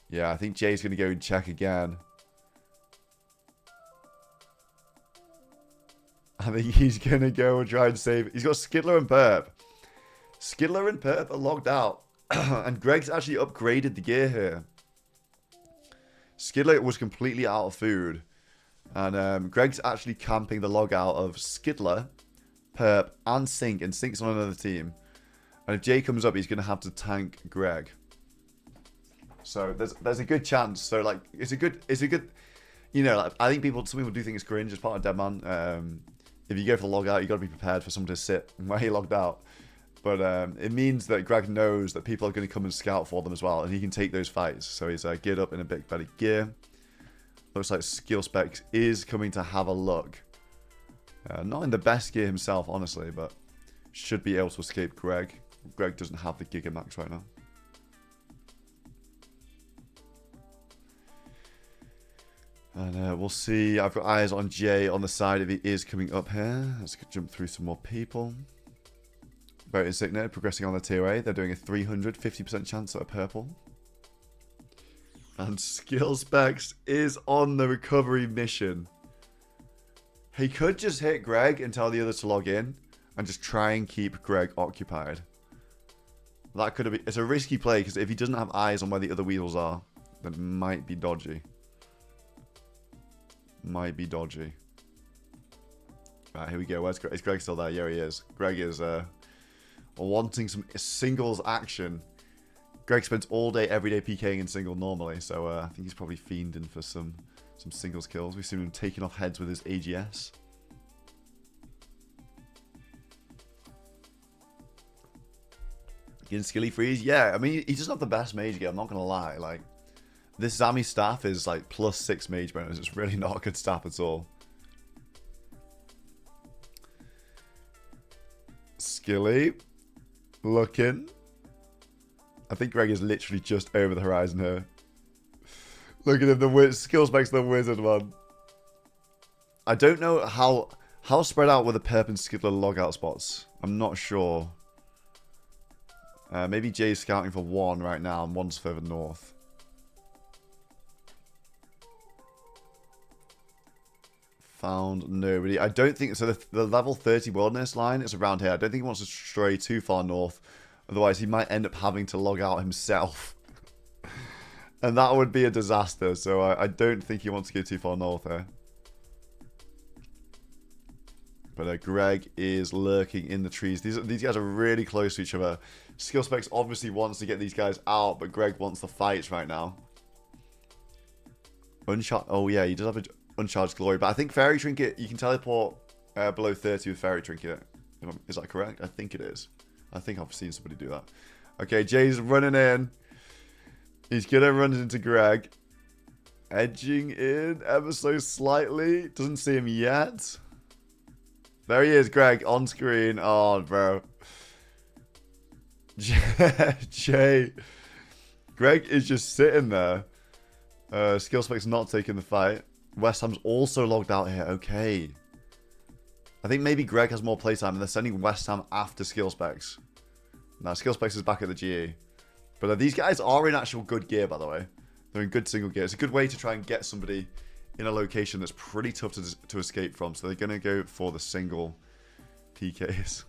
Yeah, I think Jay's going to go and check again. I think he's going to go and try and save it. He's got Skidler and Perp. Skidler and Perp are logged out. And Greg's actually upgraded the gear here. Skidler was completely out of food. And Greg's actually camping the log out of Skidler, Perp, and Sink. And Sink's on another team. And if Jay comes up, he's going to have to tank Greg. So there's a good chance. So like it's a good, you know, like, I think some people do think it's cringe as part of Deadman. If you go for the log out, you got to be prepared for someone to sit where he logged out. But it means that Greg knows that people are going to come and scout for them as well, and he can take those fights. So he's geared up in a bit better gear. Looks like Skill Specs is coming to have a look. Not in the best gear himself, honestly, but should be able to escape Greg. Greg doesn't have the Gigamax right now. And we'll see. I've got eyes on Jay on the side if he is coming up here. Let's jump through some more people. Very Insignia progressing on the tier A. They're doing a 350% chance at a purple. And Skill Specs is on the recovery mission. He could just hit Greg and tell the others to log in and just try and keep Greg occupied. That could have been... It's a risky play because if he doesn't have eyes on where the other weasels are, then it might be dodgy. Might be dodgy. Right, here we go. Is Greg still there? Yeah, he is. Greg is wanting some singles action. Greg spends all day, every day PKing in single normally, so I think he's probably fiending for some singles kills. We've seen him taking off heads with his AGS. Getting skilly freeze? Yeah, I mean, he doesn't have the best mage gear, I'm not going to lie. Like, this Zami staff is like +6 mage bonus. It's really not a good staff at all. Skilly. Looking. I think Greg is literally just over the horizon here. Look at him, the Skill Specs the wizard one. I don't know how spread out were the Perp and Skidler logout spots. I'm not sure. Maybe Jay's scouting for 1 right now and 1's further north. Found nobody. I don't think so. The level 30 wilderness line is around here. I don't think he wants to stray too far north. Otherwise, he might end up having to log out himself. And that would be a disaster. So I don't think he wants to go too far north here. But Greg is lurking in the trees. These guys are really close to each other. Skill Specs obviously wants to get these guys out, but Greg wants the fights right now. Oh yeah, he does have a uncharged glory, but I think Fairy Trinket, you can teleport below 30 with Fairy Trinket. Is that correct? I think it is. I think I've seen somebody do that. Okay, Jay's running in. He's going to run into Greg. Edging in ever so slightly. Doesn't see him yet. There he is, Greg, on screen. Oh, bro. Jay. Greg is just sitting there. Skillspec's not taking the fight. West Ham's also logged out here. Okay. I think maybe Greg has more playtime and they're sending West Ham after Skillspecs. Now, Skillspecs is back at the GE. But these guys are in actual good gear, by the way. They're in good single gear. It's a good way to try and get somebody in a location that's pretty tough to escape from. So they're going to go for the single PKs.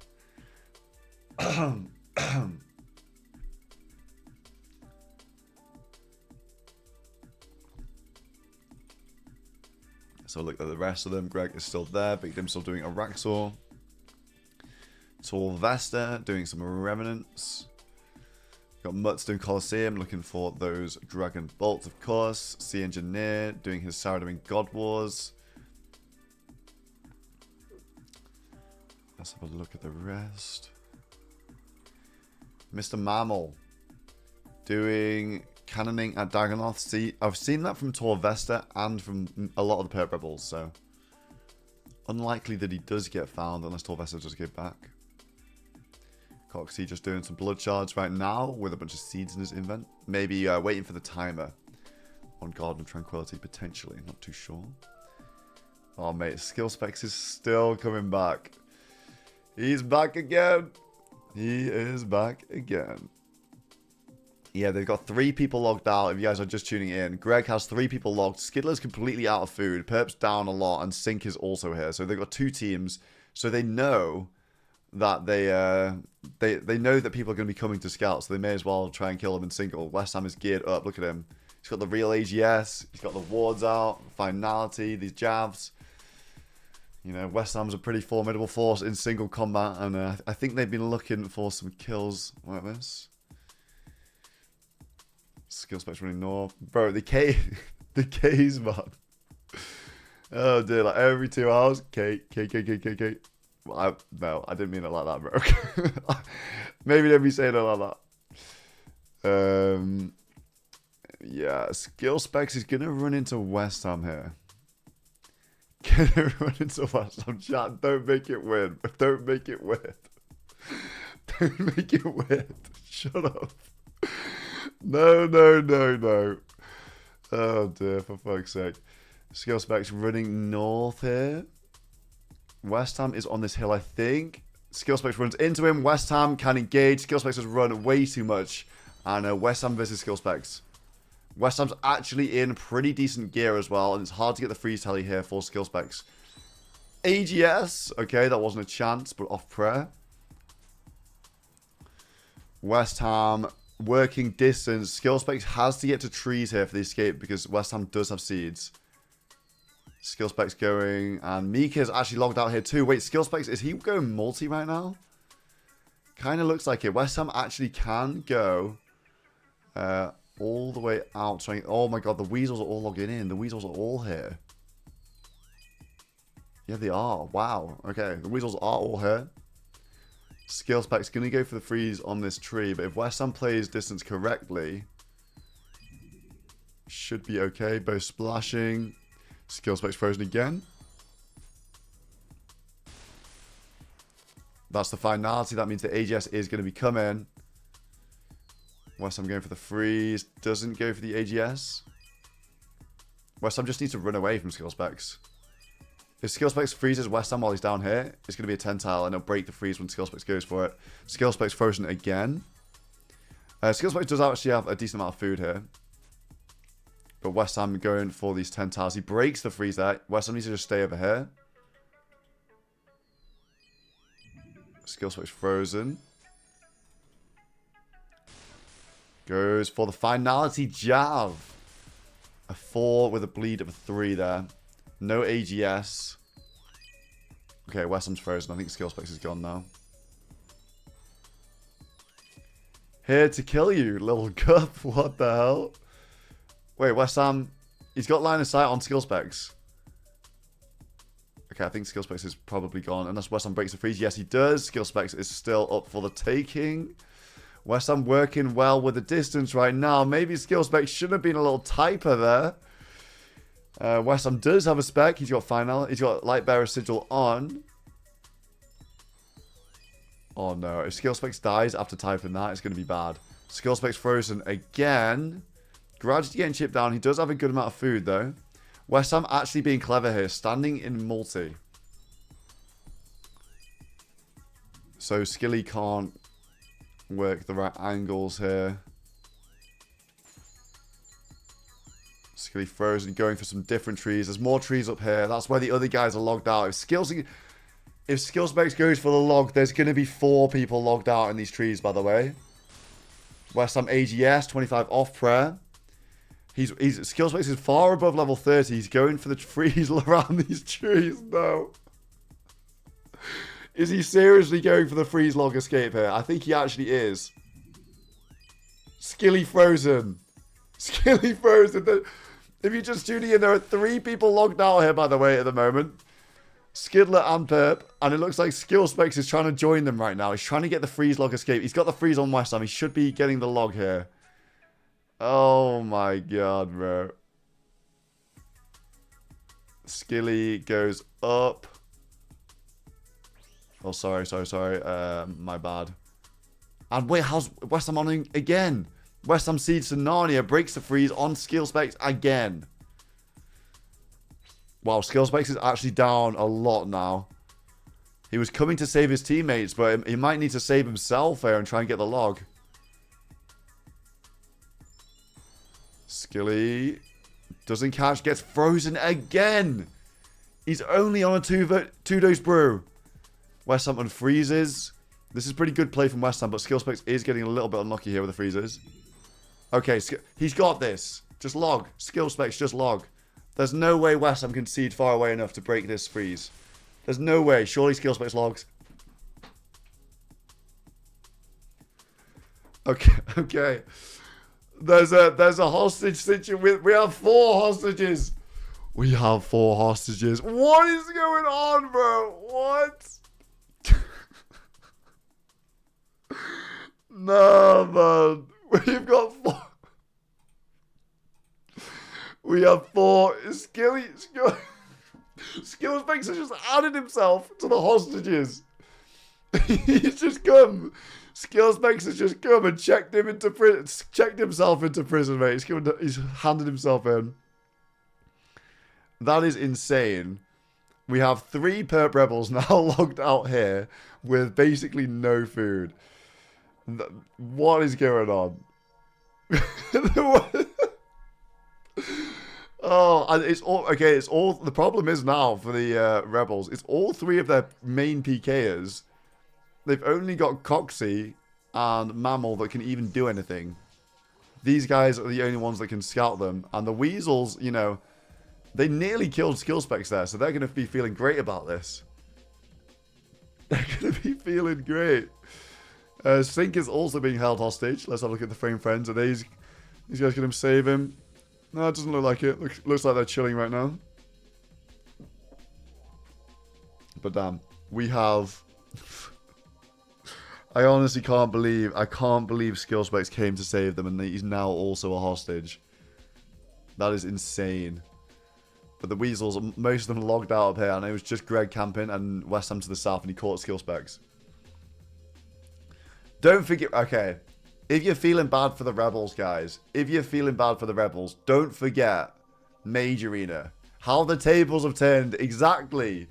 So look at the rest of them. Greg is still there. Big Dim still doing a Raxor. Tall Vesta doing some Revenants. Got Mudstone Coliseum looking for those Dragon Bolts, of course. Sea Engineer doing his Saradomin God Wars. Let's have a look at the rest. Mr. Mammal doing cannoning at Dagonoth. See, I've seen that from Tor Vesta and from a lot of the Perp Rebels, so unlikely that he does get found unless Tor Vesta does get back. Coxie just doing some blood shards right now with a bunch of seeds in his invent. Maybe waiting for the timer on Garden of Tranquility, potentially. Not too sure. Oh, mate, Skillspecs is still coming back. He's back again. He is back again. Yeah, they've got 3 people logged out. If you guys are just tuning in, Greg has 3 people logged. Skidler's completely out of food. Perp's down a lot, and Sink is also here. So they've got 2 teams. So they know that they know that people are going to be coming to scout, so they may as well try and kill them in single. West Ham is geared up. Look at him. He's got the real AGS. He's got the wards out. Finality. These jabs. You know, West Ham's a pretty formidable force in single combat, and I think they've been looking for some kills like this. Skillspecs running north. Bro, the K's, man. Oh, dear. Like, every 2 hours. K. Well, no, I didn't mean it like that, bro. Maybe don't be saying it like that. Yeah, Skillspecs is going to run into West Ham here. Gonna run into West Ham. Chat, don't make it weird. Don't make it weird. Don't make it weird. Shut up. No. Oh dear, for fuck's sake. Skillspecs running north here. West Ham is on this hill, I think. Skillspecs runs into him. West Ham can engage. Skillspecs has run way too much. And West Ham versus Skillspecs. West Ham's actually in pretty decent gear as well. And it's hard to get the freeze tally here for Skillspecs. AGS. Okay, that wasn't a chance, but off prayer. West Ham working distance. Skillspecs has to get to trees here for the escape because West Ham does have seeds. Skillspecs going, and Mika's actually logged out here too. Wait, Skillspecs, is he going multi right now? Kind of looks like it. West Ham actually can go all the way out. Trying. Oh my god, the Weasels are all logging in. The Weasels are all here. Yeah, they are. Wow. Okay, the Weasels are all here. Skillspecs going to go for the freeze on this tree, but if West Ham plays distance correctly, should be okay. Both splashing. Skillspecs frozen again. That's the finality. That means the AGS is going to be coming. West Ham going for the freeze. Doesn't go for the AGS. West Ham just needs to run away from Skillspecs. If Skillspecs freezes West Ham while he's down here, it's going to be a 10 tile and he'll break the freeze when Skillspecs goes for it. Skillspecs frozen again. Skillspecs does actually have a decent amount of food here. But West Ham going for these 10 tiles. He breaks the freeze there. West Ham needs to just stay over here. Skillspecs frozen. Goes for the finality jab. A 4 with a bleed of a 3 there. No AGS. Okay, West Ham's frozen. I think Skillspecs is gone now. Here to kill you, little gup. What the hell? Wait, West Ham, he's got line of sight on Skillspecs. Okay, I think Skillspecs is probably gone. Unless West Ham breaks the freeze. Yes, he does. Skillspecs is still up for the taking. West Ham working well with the distance right now. Maybe Skillspecs should have been a little typer there. West Ham does have a spec. He's got final. He's got Lightbearer Sigil on. Oh no, if Skillspecs dies after typing that, it's going to be bad. Skillspecs frozen again. Gradually getting chipped down. He does have a good amount of food though. West Ham actually being clever here, standing in multi. So Skilly can't work the right angles here. Skilly frozen, going for some different trees. There's more trees up here. That's where the other guys are logged out. If Skillspecs goes for the log, there's going to be 4 people logged out in these trees, by the way. West Ham AGS, 25 off prayer. Skillspecs is far above level 30. He's going for the freeze around these trees. No. Is he seriously going for the freeze log escape here? I think he actually is. Skilly frozen. Skilly frozen. If you're just tuning in, there are 3 people logged out here, by the way, at the moment. Skidler and Perp. And it looks like Skillspecs is trying to join them right now. He's trying to get the freeze log escape. He's got the freeze on West Ham. He should be getting the log here. Oh my god, bro. Skilly goes up. Oh, sorry. My bad. And wait, how's West Ham on again? West Ham seeds to Narnia, breaks the freeze on Skillspecs again. Wow, Skillspecs is actually down a lot now. He was coming to save his teammates, but he might need to save himself here and try and get the log. Skilly doesn't catch, gets frozen again. He's only on a 2-dose brew. West Ham unfreezes. This is pretty good play from West Ham, but Skillspecs is getting a little bit unlucky here with the freezes. Okay, he's got this. Just log. Skillspecs, just log. There's no way West Ham can seed far away enough to break this freeze. There's no way. Surely Skillspecs logs. Okay. There's a hostage situation. We have 4 hostages. We have 4 hostages. What is going on, bro? What? No, man. We've got 4. We have 4. Skillspecs has just added himself to the hostages. He's just come. Skillspecs has just come and checked himself into prison, mate. He's handed himself in. That is insane. We have 3 perp rebels now logged out here with basically no food. What is going on? Oh, and it's all okay. It's all the problem is now for the rebels. It's all 3 of their main PKers. They've only got Coxie and Mammal that can even do anything. These guys are the only ones that can scout them. And the Weasels, you know, they nearly killed Skillspecs there, so they're going to be feeling great about this. They're going to be feeling great. Sink is also being held hostage. Let's have a look at the frame friends. Are these guys going to save him? No, it doesn't look like it. Looks like they're chilling right now. But damn, we have... I honestly can't believe Skillspecs came to save them and he's now also a hostage. That is insane. But the Weasels, most of them logged out of here, and it was just Greg camping and West Ham to the south, and he caught Skillspecs. Don't forget, okay, if you're feeling bad for the Rebels, guys, don't forget Mage Arena. How the tables have turned, exactly.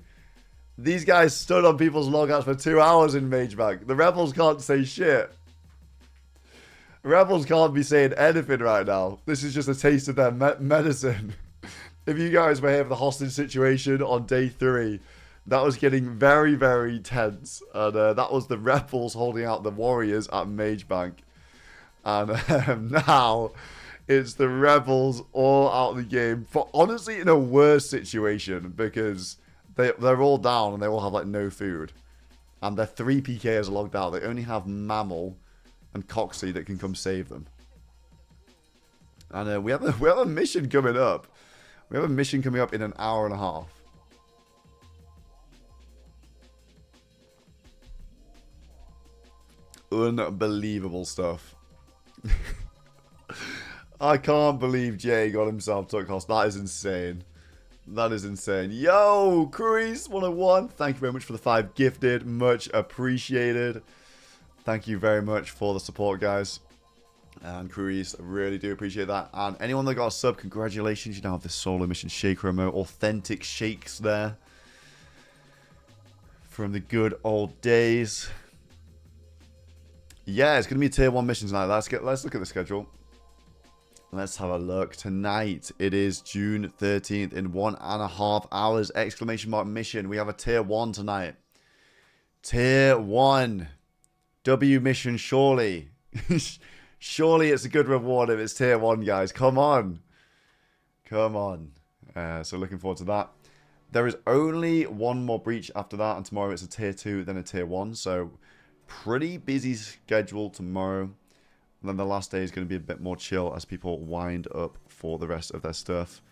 These guys stood on people's logouts for 2 hours in Mage Bank. The Rebels can't say shit. Rebels can't be saying anything right now. This is just a taste of their medicine. If you guys were here for the hostage situation on day 3, that was getting very, very tense. And that was the Rebels holding out the Warriors at Mage Bank. And now it's the Rebels all out of the game. For honestly, in a worse situation, because they're all down and they all have like no food. And their 3 PKers are logged out. They only have Mammal and Coxie that can come save them. And we have a mission coming up. We have a mission coming up in an hour and a half. Unbelievable stuff. I can't believe Jay got himself took host. That is insane. That is insane. Yo, Cruise 101. Thank you very much for the 5 gifted. Much appreciated. Thank you very much for the support, guys. And Cruise, I really do appreciate that. And anyone that got a sub, congratulations. You now have the SoloMission Shaker remote. Authentic shakes there. From the good old days. Yeah, it's going to be tier 1 missions tonight. Let's look at the schedule. Let's have a look. Tonight, it is June 13th in 1.5 hours. Exclamation mark mission. We have a tier 1 tonight. Tier 1. W mission, surely. Surely it's a good reward if it's tier 1, guys. Come on. Come on. So looking forward to that. There is only one more breach after that. And tomorrow it's a tier 2, then a tier 1. So pretty busy schedule tomorrow. And then the last day is going to be a bit more chill as people wind up for the rest of their stuff.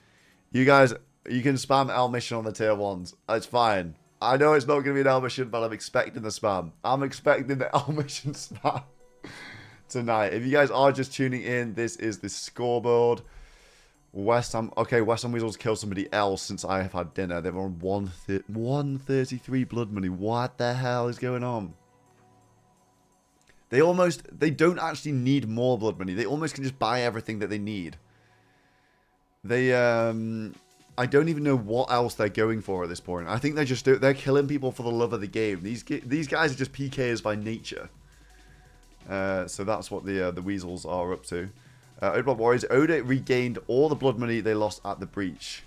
You guys, you can spam L mission on the tier 1s. It's fine. I know it's not going to be an L mission, but I'm expecting the spam. I'm expecting the L mission spam tonight. If you guys are just tuning in, this is the scoreboard. West Ham. Okay, West Ham Weasels killed somebody else since I have had dinner. They were on 133 blood money. What the hell is going on? They don't actually need more blood money. They almost can just buy everything that they need. They, I don't even know what else they're going for at this point. I think they're killing people for the love of the game. These guys are just PKers by nature. So that's what the Weasels are up to. Oda Warriors, Oda regained all the blood money they lost at the breach.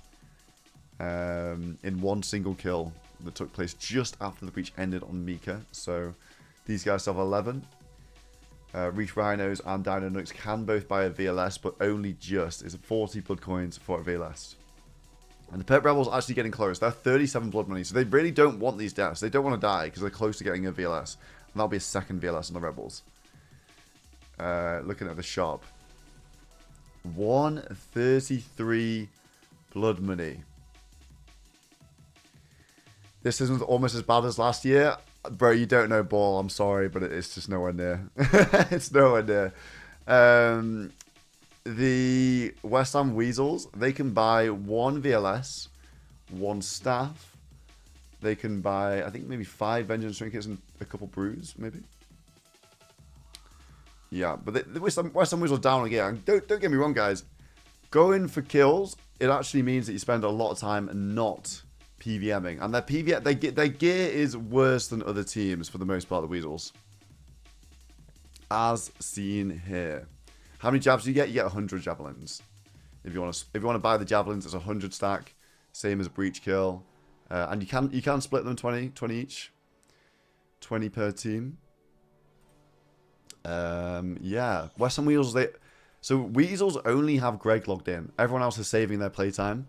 In one single kill that took place just after the breach ended on Mika. So these guys have 11. Reach Rhinos and Dino Nooks can both buy a VLS, but only just. It's 40 blood coins for a VLS. And the Pet Rebels are actually getting close. They're 37 blood money, so they really don't want these deaths. They don't want to die because they're close to getting a VLS. And that'll be a second VLS on the Rebels. Looking at the shop. 133 blood money. This isn't almost as bad as last year. Bro, you don't know ball. I'm sorry, but it's just nowhere near. It's nowhere near. The West Ham Weasels, they can buy 1 VLS, 1 staff. They can buy, I think, maybe 5 Vengeance Trinkets and a couple brews, maybe. Yeah, but the West Ham Weasels down again. Don't get me wrong, guys. Going for kills, it actually means that you spend a lot of time not PVMing, and their gear is worse than other teams for the most part. The Weasels, as seen here. How many jabs do you get? You get 100 javelins. If you want to buy the javelins, it's 100 stack, same as a breach kill, and you can split them 20 each, 20 per team. Yeah, West Ham Weasels. So Weasels only have Greg logged in. Everyone else is saving their playtime.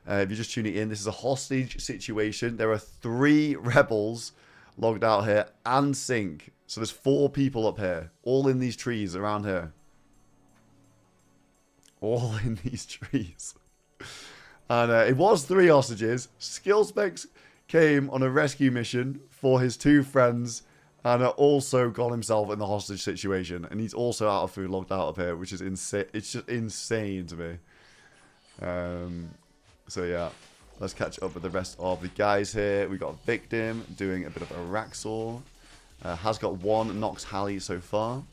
If you're just tuning in, this is a hostage situation. There are 3 rebels logged out here and Sync. So there's 4 people up here, all in these trees around here. All in these trees. And it was 3 hostages. Skillspecs came on a rescue mission for his 2 friends and also got himself in the hostage situation. And he's also out of food, logged out of here, which is insane. It's just insane to me. So yeah, let's catch up with the rest of the guys here. We got Victim doing a bit of a Raxor. Has got 1 Nox Halley so far.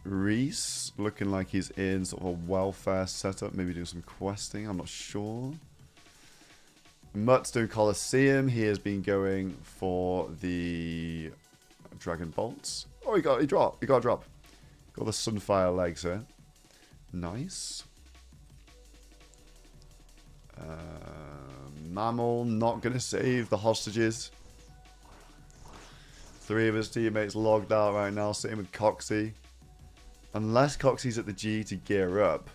Reese looking like he's in sort of a welfare setup, maybe doing some questing. I'm not sure. Mutt's doing Colosseum. He has been going for the Dragon Bolts. Oh, he got a drop. Got the Sunfire legs here. Nice. Mammal not going to save the hostages. 3 of his teammates logged out right now, sitting with Coxie. Unless Coxie's at the G to gear up.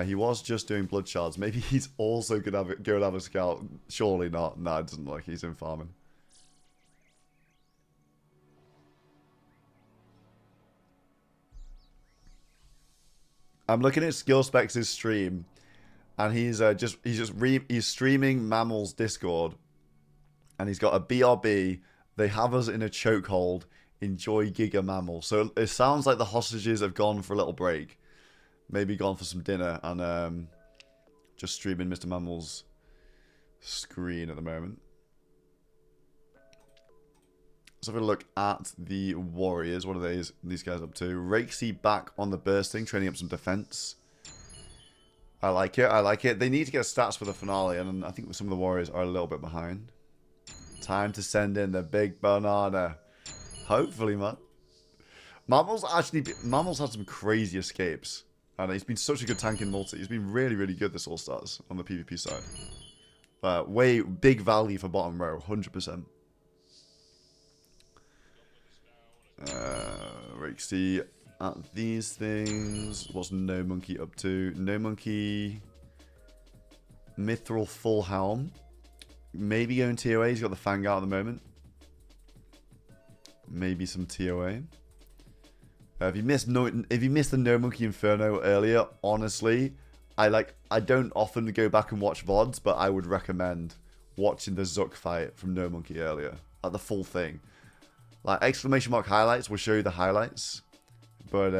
He was just doing blood shards. Maybe he's also going to go and have a scout. Surely not. No, it doesn't look like he's in farming. I'm looking at Skillspecs' stream. And he's streaming Mammal's Discord, and he's got a BRB, They have us in a chokehold. Enjoy Giga Mammal. So it sounds like the hostages have gone for a little break. Maybe gone for some dinner and just streaming Mr. Mammal's screen at the moment. Let's have a look at the Warriors. What are these guys up to? Rakesy back on the bursting, training up some defense. I like it. I like it. They need to get stats for the finale, and I think some of the Warriors are a little bit behind. Time to send in the big banana. Hopefully, man. Mammal's had some crazy escapes. And he's been such a good tank in multi. He's been really, really good this All Stars on the PvP side. Way big value for bottom row, 100%. Rakesy at these things. What's No Monkey up to? No Monkey. Mithril Full Helm. Maybe going TOA. He's got the Fang out at the moment. Maybe some TOA. If you missed the No Monkey Inferno earlier, honestly, I don't often go back and watch VODs, but I would recommend watching the Zuck fight from No Monkey earlier. Like the full thing. Like exclamation mark highlights will show you the highlights. But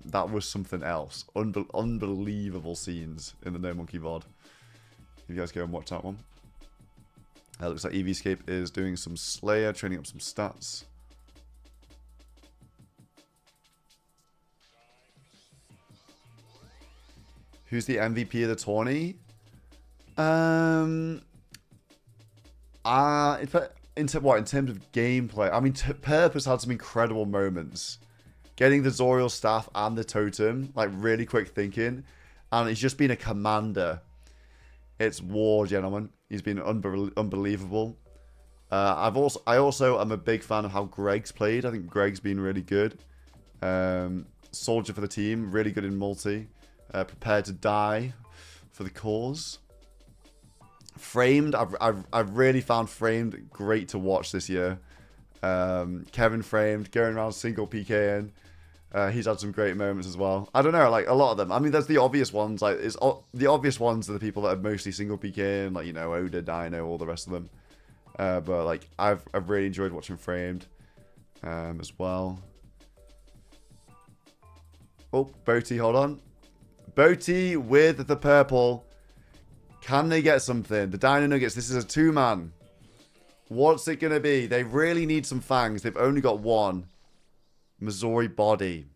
that was something else. Unbelievable scenes in the No Monkey VOD. If you guys go and watch that one. It looks like EVscape is doing some Slayer, training up some stats. Who's the MVP of the tourney? In terms of gameplay, I mean, Purpose had some incredible moments. Getting the Zorial staff and the totem, like really quick thinking, and he's just been a commander. It's war, gentlemen. He's been unbelievable. I also am a big fan of how Greg's played. I think Greg's been really good. Soldier for the team, really good in multi. Prepared to die for the cause. Framed, I've really found Framed great to watch this year. Kevin Framed going around single PKing. He's had some great moments as well. I don't know, like a lot of them. I mean, there's the obvious ones. Like the obvious ones are the people that are mostly single PKing, like Oda, Dino, all the rest of them. But like I've really enjoyed watching Framed as well. Oh, Boaty, hold on. Boaty with the purple. Can they get something? The Dino Nuggets, this is a 2-man. What's it going to be? They really need some fangs. They've only got one. Missouri body.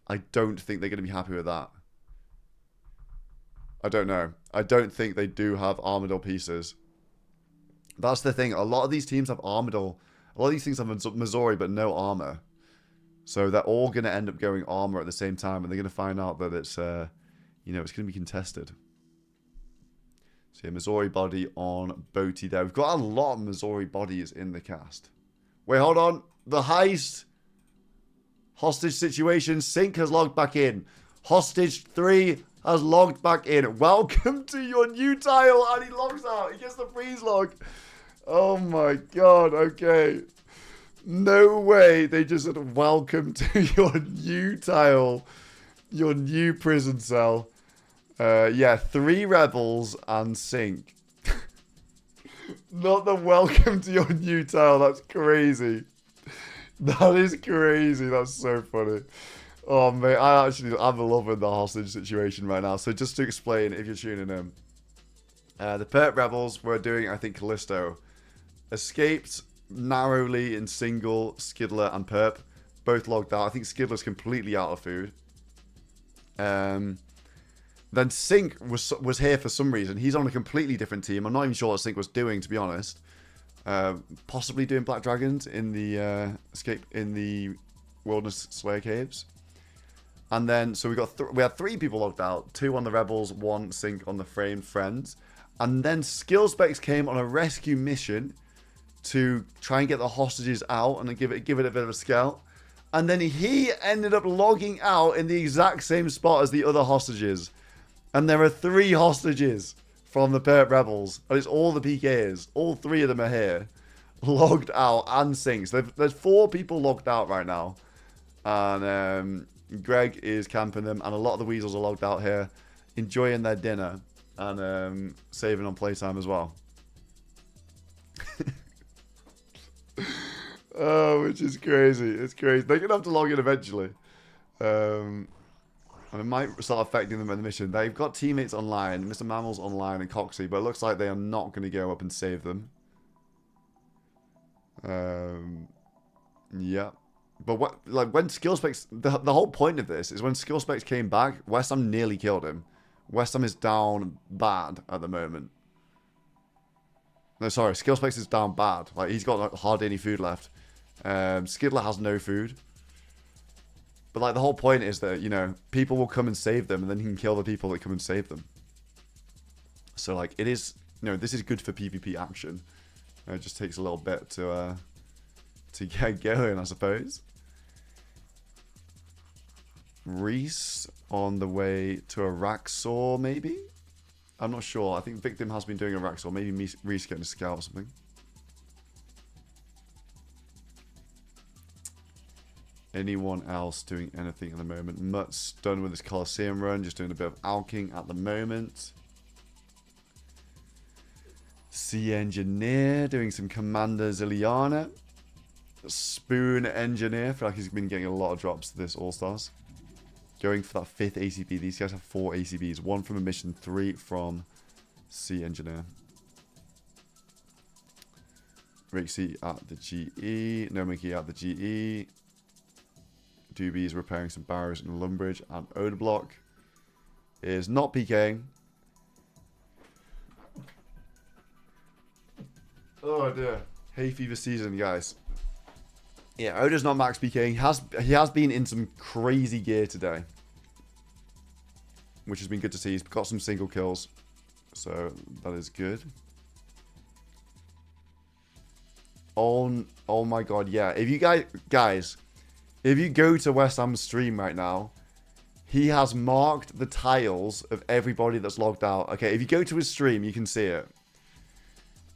I don't think they're going to be happy with that. I don't know. I don't think they do have Armador pieces. That's the thing. A lot of these teams have Armador. A lot of these things have Missouri, but no armor. So they're all going to end up going armor at the same time, and they're going to find out that it's, it's going to be contested. So yeah, Missouri body on Boaty there. We've got a lot of Missouri bodies in the cast. Wait, hold on. The heist. Hostage situation. Sync has logged back in. Hostage 3 has logged back in. Welcome to your new tile. And he logs out. He gets the freeze log. Oh my god. Okay. No way. They just said, welcome to your new tile. Your new prison cell. Yeah, 3 rebels and Sync. Not the welcome to your new tile. That's crazy. That is crazy. That's so funny. Oh, mate. I'm loving the hostage situation right now. So just to explain, if you're tuning in. The Perp Rebels were doing, I think, Callisto. Escaped narrowly in single, Skidler and Perp. Both logged out. I think Skidler's completely out of food. Then Sync was here for some reason. He's on a completely different team. I'm not even sure what Sync was doing, to be honest. Possibly doing Black Dragons in the escape in the Wilderness Slayer caves. And then so we had 3 people logged out. 2 on the Rebels, 1 Sync on the Framed Friends. And then Skillspecs came on a rescue mission to try and get the hostages out and then give it a bit of a scout. And then he ended up logging out in the exact same spot as the other hostages. And there are 3 hostages from the Perp Rebels. And it's all the PKs. All 3 of them are here. Logged out and Sync. So there's 4 people logged out right now. And Greg is camping them. And a lot of the Weasels are logged out here. Enjoying their dinner. And saving on playtime as well. Oh, which is crazy. It's crazy. They're gonna have to log in eventually. And it might start affecting them in the mission. They've got teammates online, Mr. Mammal's online, and Coxie, but it looks like they are not going to go up and save them. Yeah. But when skill specs, the whole point of this is when skill specs came back, West Ham nearly killed him. West Ham is down bad at the moment. No, sorry, skill specs is down bad. Like, he's got like, hardly any food left. Skidler has no food. But like the whole point is that, you know, people will come and save them, and then he can kill the people that come and save them. So like it is, you know, this is good for PvP action. It just takes a little bit to get going, I suppose. Reese on the way to a Raxor, maybe? I'm not sure. I think Victim has been doing a Raxor. Maybe Reese getting a scout or something. Anyone else doing anything at the moment? Mutt's done with his Colosseum run, just doing a bit of alking at the moment. Sea Engineer doing some Commander Ziliana. Spoon Engineer, I feel like he's been getting a lot of drops this All Stars. Going for that 5th ACB. These guys have 4 ACBs. 1 from a mission, 3 from Sea Engineer. Rixie at the GE. No Mickey at the GE. Doobie is repairing some barrows in Lumbridge, and Odeblock is not PKing. Oh dear. Hay fever season, guys. Yeah, Oda's not max PKing. He has been in some crazy gear today, which has been good to see. He's got some single kills, so that is good. Oh my god, yeah. If you guys, if you go to West Ham's stream right now, he has marked the tiles of everybody that's logged out. Okay, if you go to his stream, you can see it.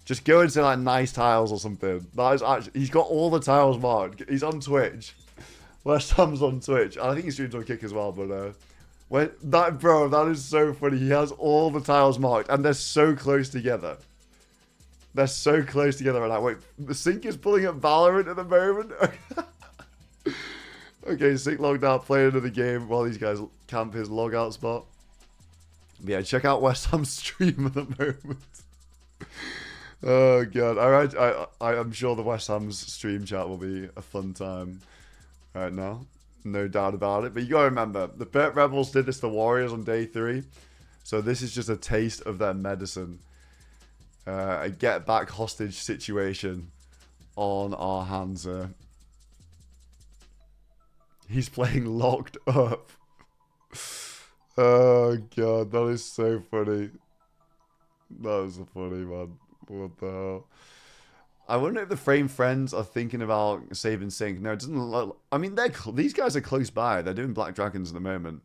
Just go into like nice tiles or something. That is actually, he's got all the tiles marked. He's on Twitch. West Ham's on Twitch. I think he streams on Kick as well, but that is so funny. He has all the tiles marked, and they're so close together. They're so close together right now. Wait, the Sync is pulling up Valorant at the moment. Okay, Sync logged out, playing another game while these guys camp his logout spot. But yeah, check out West Ham's stream at the moment. Oh god! Alright, I'm sure the West Ham's stream chat will be a fun time right now, no doubt about it. But you gotta remember, the Pet Rebels did this to Warriors on day 3, so this is just a taste of their medicine. A get back hostage situation on our hands here. He's playing locked up. Oh god, that is so funny. That was funny, man. What the hell? I wonder if the Frame Friends are thinking about saving Sync. No, it doesn't look. I mean, these guys are close by. They're doing Black Dragons at the moment.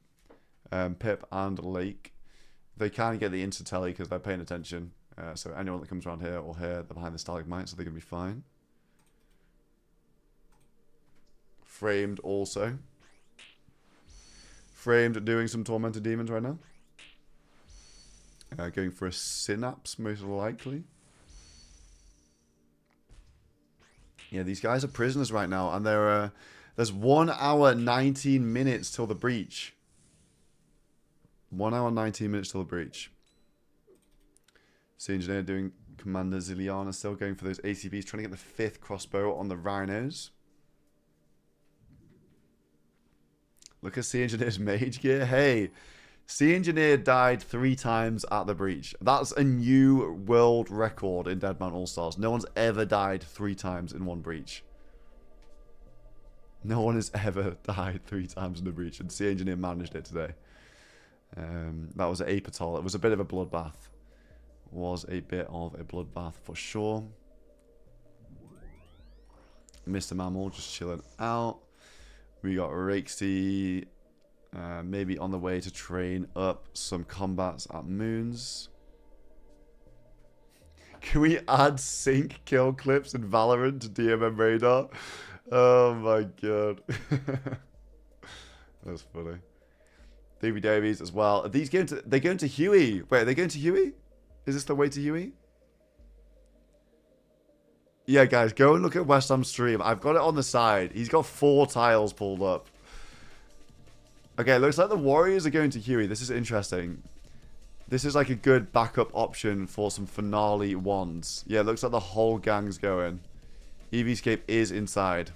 Pip and Lake. They can't get the insta telly because they're paying attention. So anyone that comes around here or here, they're behind the stalagmite, so they're gonna be fine. Framed also. Framed doing some Tormented Demons right now. Going for a Synapse, most likely. Yeah, these guys are prisoners right now, and there's 1 hour 19 minutes till the breach. 1 hour 19 minutes till the breach. Sea Engineer doing Commander Ziliana, still going for those ACBs, trying to get the 5th crossbow on the Rhinos. Look at Sea Engineer's mage gear. Hey, Sea Engineer died 3 times at the breach. That's a new world record in Deadman All Stars. No one's ever died 3 times in one breach. No one has ever died 3 times in the breach, and Sea Engineer managed it today. That was at Apatol. It was a bit of a bloodbath. Was a bit of a bloodbath for sure. Mr. Mammal just chilling out. We got Rakesy maybe on the way to train up some combats at Moons. Can we add sync kill clips in Valorant to DMM Radar? Oh my god. That's funny. Davey Davies as well. Are these going to... They're going to Huey. Wait, are they going to Huey? Is this the way to Huey? Yeah, guys, go and look at West Ham's stream. I've got it on the side. He's got 4 tiles pulled up. Okay, looks like the Warriors are going to Huey. This is interesting. This is like a good backup option for some finale wands. Yeah, looks like the whole gang's going. EVscape is inside.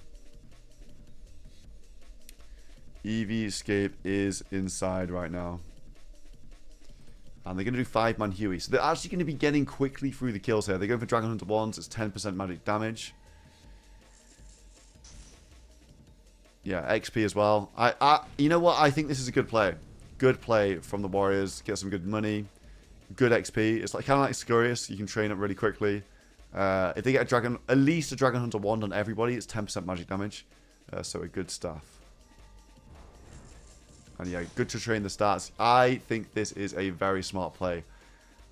EVscape is inside right now. And they're going to do 5-man Huey. So they're actually going to be getting quickly through the kills here. They're going for Dragon Hunter wands. It's 10% magic damage. Yeah, XP as well. You know what? I think this is a good play. Good play from the Warriors. Get some good money. Good XP. It's like kind of like Scurious. You can train up really quickly. If they get at least a Dragon Hunter wand on everybody, it's 10% magic damage. So good stuff. And yeah, good to train the stats. I think this is a very smart play.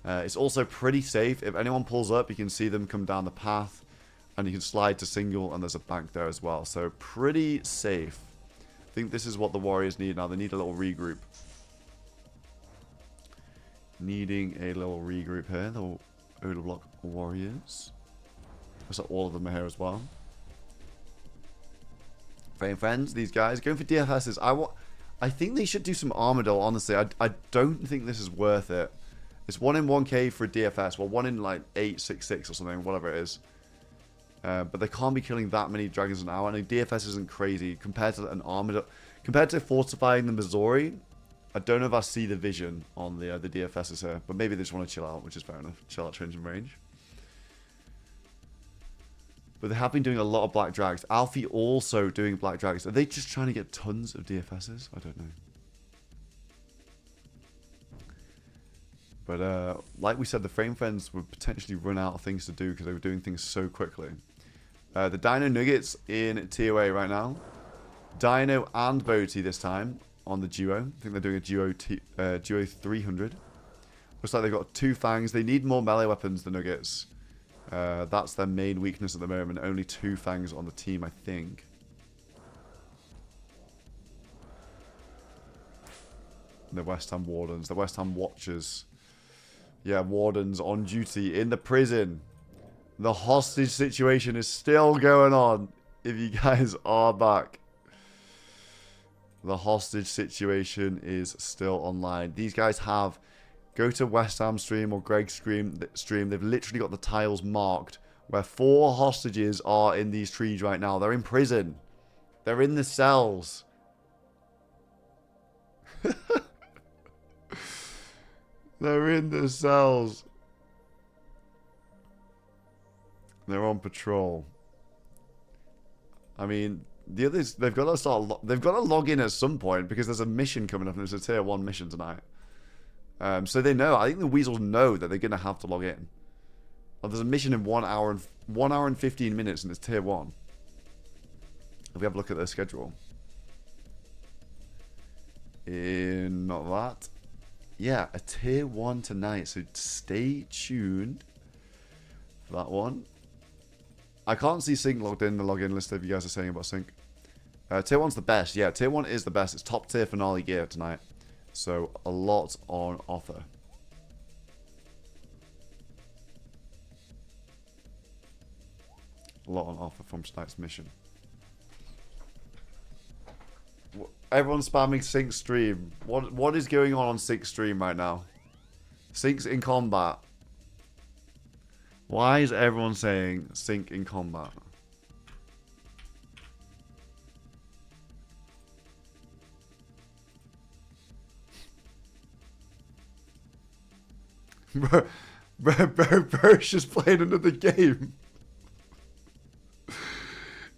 It's also pretty safe. If anyone pulls up, you can see them come down the path. And you can slide to single, and there's a bank there as well. So pretty safe. I think this is what the Warriors need now. They need a little regroup. Needing a little regroup here. The Oda Block Warriors. Looks like all of them are here as well. Fame friends, these guys going for DFSs. I think they should do some Armadillo, honestly. I don't think this is worth it. It's 1 in 1k for a DFS. Well, 1 in like 866 or something, whatever it is. But they can't be killing that many dragons an hour. And a DFS isn't crazy compared to an Armadillo. Compared to fortifying the Missouri, I don't know if I see the vision on the DFSs here. But maybe they just want to chill out, which is fair enough. Chill out, change in range. But they have been doing a lot of black drags. Alfie also doing black drags. Are they just trying to get tons of DFSs? I don't know. But like we said, the Frame Friends would potentially run out of things to do because they were doing things so quickly. The Dino Nuggets in TOA right now. Dino and Boaty this time on the duo. I think they're doing a duo 300. Looks like they've got 2 fangs. They need more melee weapons, the Nuggets. That's their main weakness at the moment. Only 2 fangs on the team, I think. The West Ham Wardens. The West Ham Watchers. Yeah, Wardens on duty in the prison. The hostage situation is still going on. If you guys are back. The hostage situation is still online. These guys have... Go to West Ham stream or Greg's stream. They've literally got the tiles marked where 4 hostages are in these trees right now. They're in prison. They're in the cells. They're in the cells. They're on patrol. I mean, the others, they've got to log in at some point because there's a mission coming up and there's a tier 1 mission tonight. So they know. I think the Weasels know that they're going to have to log in. Oh, there's a mission in 1 hour and 15 minutes and it's tier 1. If we have a look at their schedule. Not that. Yeah, a tier 1 tonight. So stay tuned for that one. I can't see Sync logged in the login list if you guys are saying about Sync. Tier 1's the best. Yeah, tier 1 is the best. It's top tier finale gear tonight. So a lot on offer. A lot on offer from tonight's mission. Everyone's spamming Sync stream. What is going on Sync stream right now? Sync's in combat. Why is everyone saying Sync in combat? Bro's just playing another game.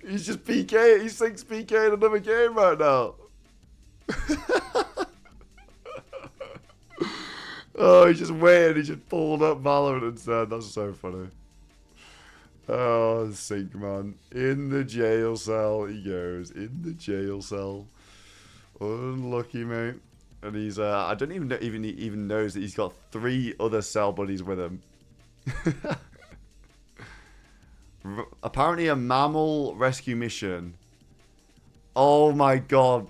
He's just PK. He Sync's PK in another game right now. Oh, he's just waiting. He just pulled up Valorant instead. That's so funny. Oh, Sync, man. In the jail cell he goes. In the jail cell. Unlucky, mate. And he's, I don't even know, even knows that he's got 3 other cell buddies with him. Apparently a mammal rescue mission. Oh my god.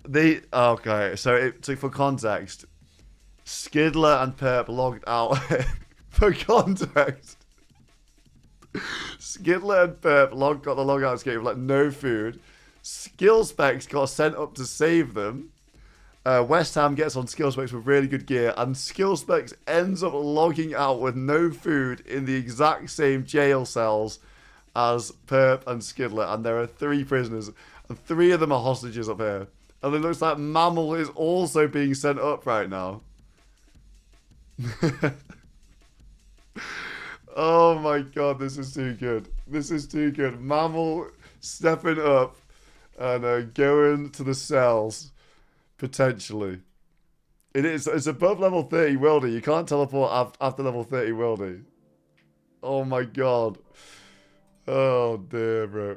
Okay, so for context, Skidler and Perp logged out. For context, Skidler and Perp got the logout skate with like no food. Skill Specs got sent up to save them. West Ham gets on Skill Specs with really good gear, and Skill Specs ends up logging out with no food in the exact same jail cells as Perp and Skidler, and there are 3 prisoners, and 3 of them are hostages up here. And it looks like Mammal is also being sent up right now. Oh my god, this is too good. This is too good. Mammal stepping up and going to the cells. Potentially. It's above level 30 Wildy. You can't teleport after level 30 Wildy. Oh my god. Oh dear, bro.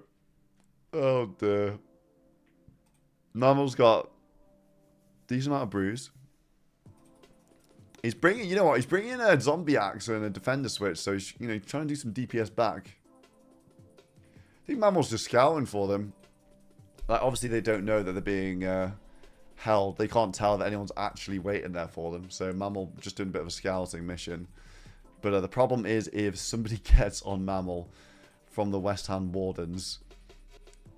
Oh dear. Mammal's got decent amount of bruise. He's bringing, you know what? He's bringing in a zombie axe and a defender switch, so he's, you know, trying to do some DPS back. I think Mammal's just scouting for them. Like, obviously they don't know that they're being held. They can't tell that anyone's actually waiting there for them. So Mammal just doing a bit of a scouting mission. But the problem is if somebody gets on Mammal from the West Ham Wardens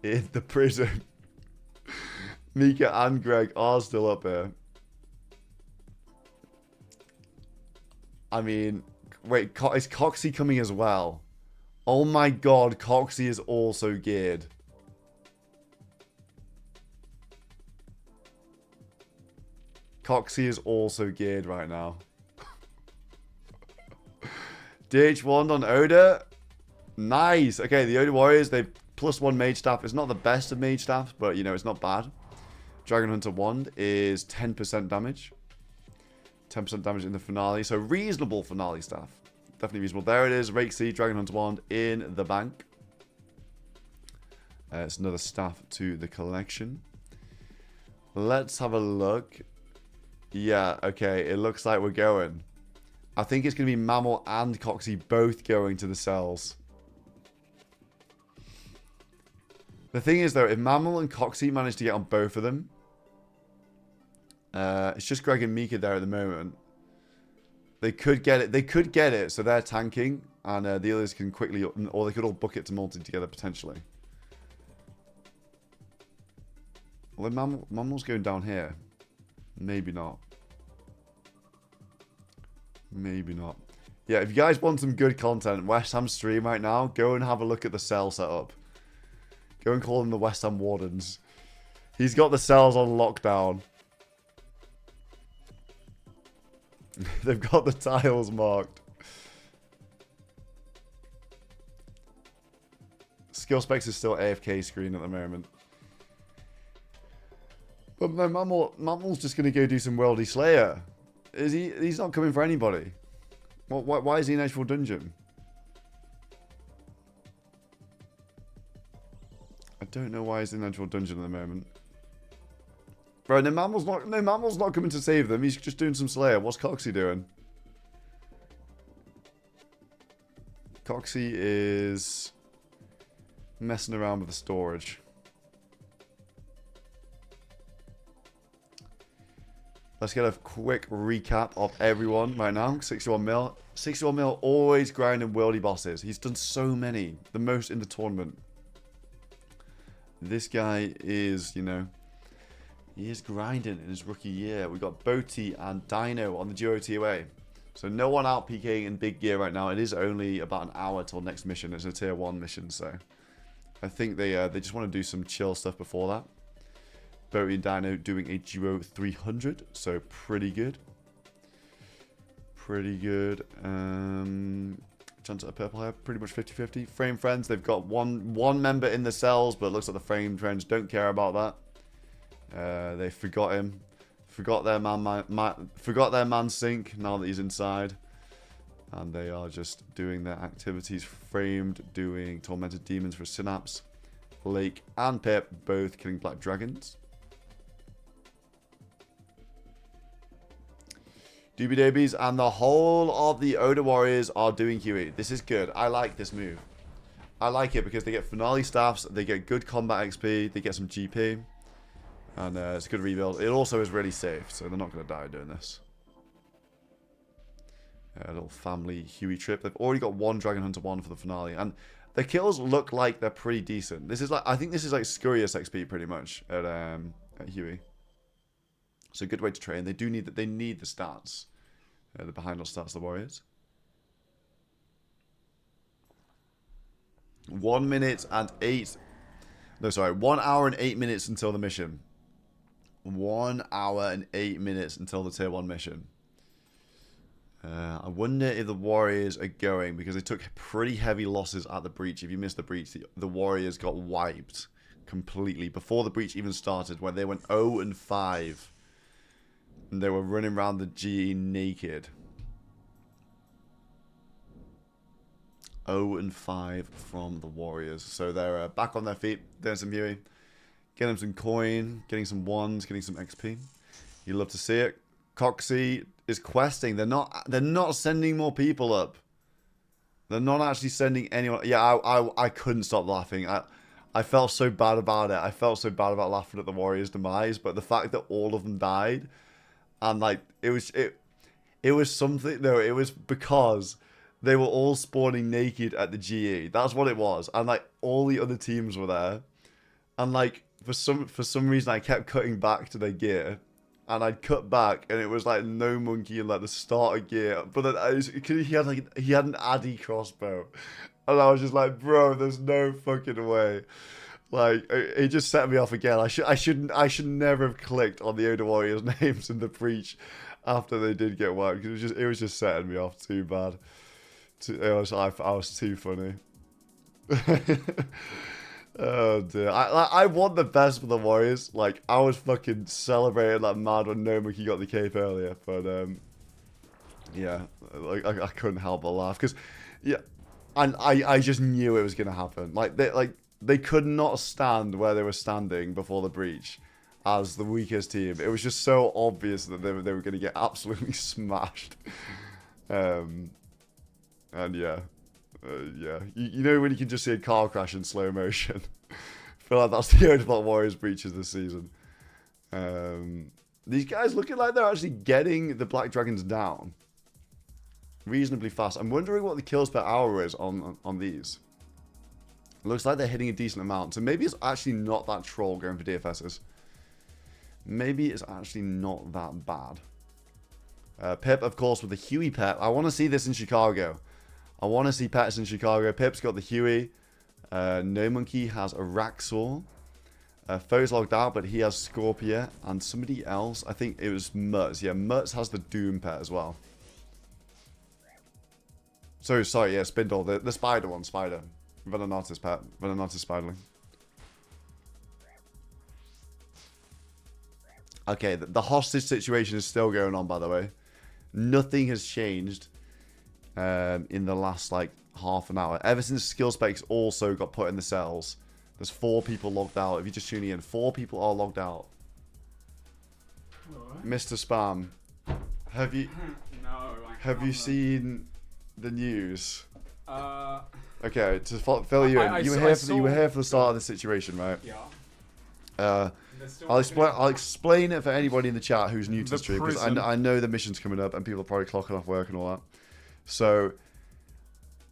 in the prison, Mika and Greg are still up here. I mean, wait, is Coxie coming as well? Oh my god, Coxie is also geared. Coxie is also geared right now. DH1 on Oda. Nice. Okay, the Oda Warriors, they've +1 mage staff. It's not the best of mage staffs, but, you know, it's not bad. Dragon Hunter Wand is 10% damage. 10% damage in the finale. So, reasonable finale staff. Definitely reasonable. There it is. Rake C, Dragon Hunter Wand in the bank. It's another staff to the collection. Let's have a look. Yeah, okay. It looks like we're going. I think it's going to be Mammal and Coxie both going to the cells. The thing is, though, if Mammal and Coxie manage to get on both of them, it's just Greg and Mika there at the moment. They could get it. They could get it, so they're tanking, and the others can quickly, or they could all book it to multi together potentially. Well, then Mammal's going down here. Maybe not. Maybe not. Yeah, if you guys want some good content, West Ham stream right now, go and have a look at the cell setup. Go and call them the West Ham Wardens. He's got the cells on lockdown. They've got the tiles marked. Skill Specs is still AFK screen at the moment. But no, Mammal's just going to go do some Worldy Slayer. Is he? He's not coming for anybody. Why is he in actual dungeon? I don't know why he's in actual dungeon at the moment. Bro, no, Mammal's not coming to save them. He's just doing some Slayer. What's Coxie doing? Coxie is messing around with the storage. Let's get a quick recap of everyone right now. 61 mil. 61 mil always grinding worldy bosses. He's done so many. The most in the tournament. This guy is, you know, he is grinding in his rookie year. We've got Boti and Dino on the duo TOA. So no one out PKing in big gear right now. It is only about an hour till next mission. It's a tier 1 mission, so I think they just want to do some chill stuff before that. Boti and Dino doing a duo 300, so pretty good. Pretty good. Chance at a purple hair, pretty much 50-50. Frame Friends, they've got one member in the cells, but it looks like the Frame Friends don't care about that. They forgot him. Forgot their man Sync now that he's inside. And they are just doing their activities. Framed doing Tormented Demons for Synapse. Lake and Pip both killing Black Dragons. Doobie Dobies and the whole of the Oda Warriors are doing QE. This is good. I like this move. I like it because they get finale staffs, they get good combat XP, they get some GP, and it's a good rebuild. It also is really safe, so they're not going to die doing this. A little family Huey trip. They've already got one Dragon Hunter 1 for the finale. And the kills look like they're pretty decent. This is like, I think this is like Scurious XP pretty much at Huey. So a good way to train. They need the stats. The behind all stats, the Warriors. 1 minute and 8. No, sorry. 1 hour and 8 minutes until the mission. 1 hour and 8 minutes until the tier 1 mission. I wonder if the Warriors are going, because they took pretty heavy losses at the breach. If you missed the breach, the Warriors got wiped completely before the breach even started, when they went 0-5. And they were running around the GE naked. 0-5 from the Warriors. So they're back on their feet, doing some Huey. Getting some coin, getting some ones, getting some XP. You love to see it. Coxie is questing. They're not sending more people up. They're not actually sending anyone. Yeah, I couldn't stop laughing. I felt so bad about it. I felt so bad about laughing at the Warriors' demise, but the fact that all of them died, and like it was something. No, it was because they were all spawning naked at the GE. That's what it was, and like all the other teams were there, and like for some reason I kept cutting back to their gear. And I'd cut back, and it was like no monkey in like the starter gear. But then he had an Addy crossbow, and I was just like, bro, there's no fucking way. Like it just set me off again. I should never have clicked on the Oda Warriors names in the breach after they did get wiped, because it was just setting me off too bad. I was too funny. Oh dear, I want the best for the Warriors. Like I was fucking celebrating like mad when No Monkey got the cape earlier, but yeah, like I couldn't help but laugh, because yeah, and I just knew it was gonna happen. Like they could not stand where they were standing before the breach as the weakest team. It was just so obvious that they were gonna get absolutely smashed. And yeah. Yeah, you know when you can just see a car crash in slow motion. I feel like that's the only Warriors breaches this season. These guys looking like they're actually getting the Black Dragons down reasonably fast. I'm wondering what the kills per hour is on these. It looks like they're hitting a decent amount. So maybe it's actually not that troll going for DFSs. Maybe it's actually not that bad. Pip, of course, with the Huey Pep. I want to see this in Chicago. I want to see pets in Chicago. Pip's got the Huey. No Monkey has a Raxor. Foe's logged out, but he has Scorpia. And somebody else, I think it was Mutz. Yeah, Mutz has the Doom pet as well. So, sorry, yeah, Spindle. The spider one, Spider. Venonata's pet. Venonata's Spiderling. Okay, the hostage situation is still going on, by the way. Nothing has changed. In the last like half an hour, ever since skill specs also got put in the cells. There's 4 people logged out. If you're just tuning in, 4 people are logged out. Right. Mr. Spam, have you you seen the news? Okay, to fill you in, you were here for the start of the situation, right? Yeah. I'll explain it for anybody in the chat who's new to the stream, because I know the mission's coming up and people are probably clocking off work and all that. So,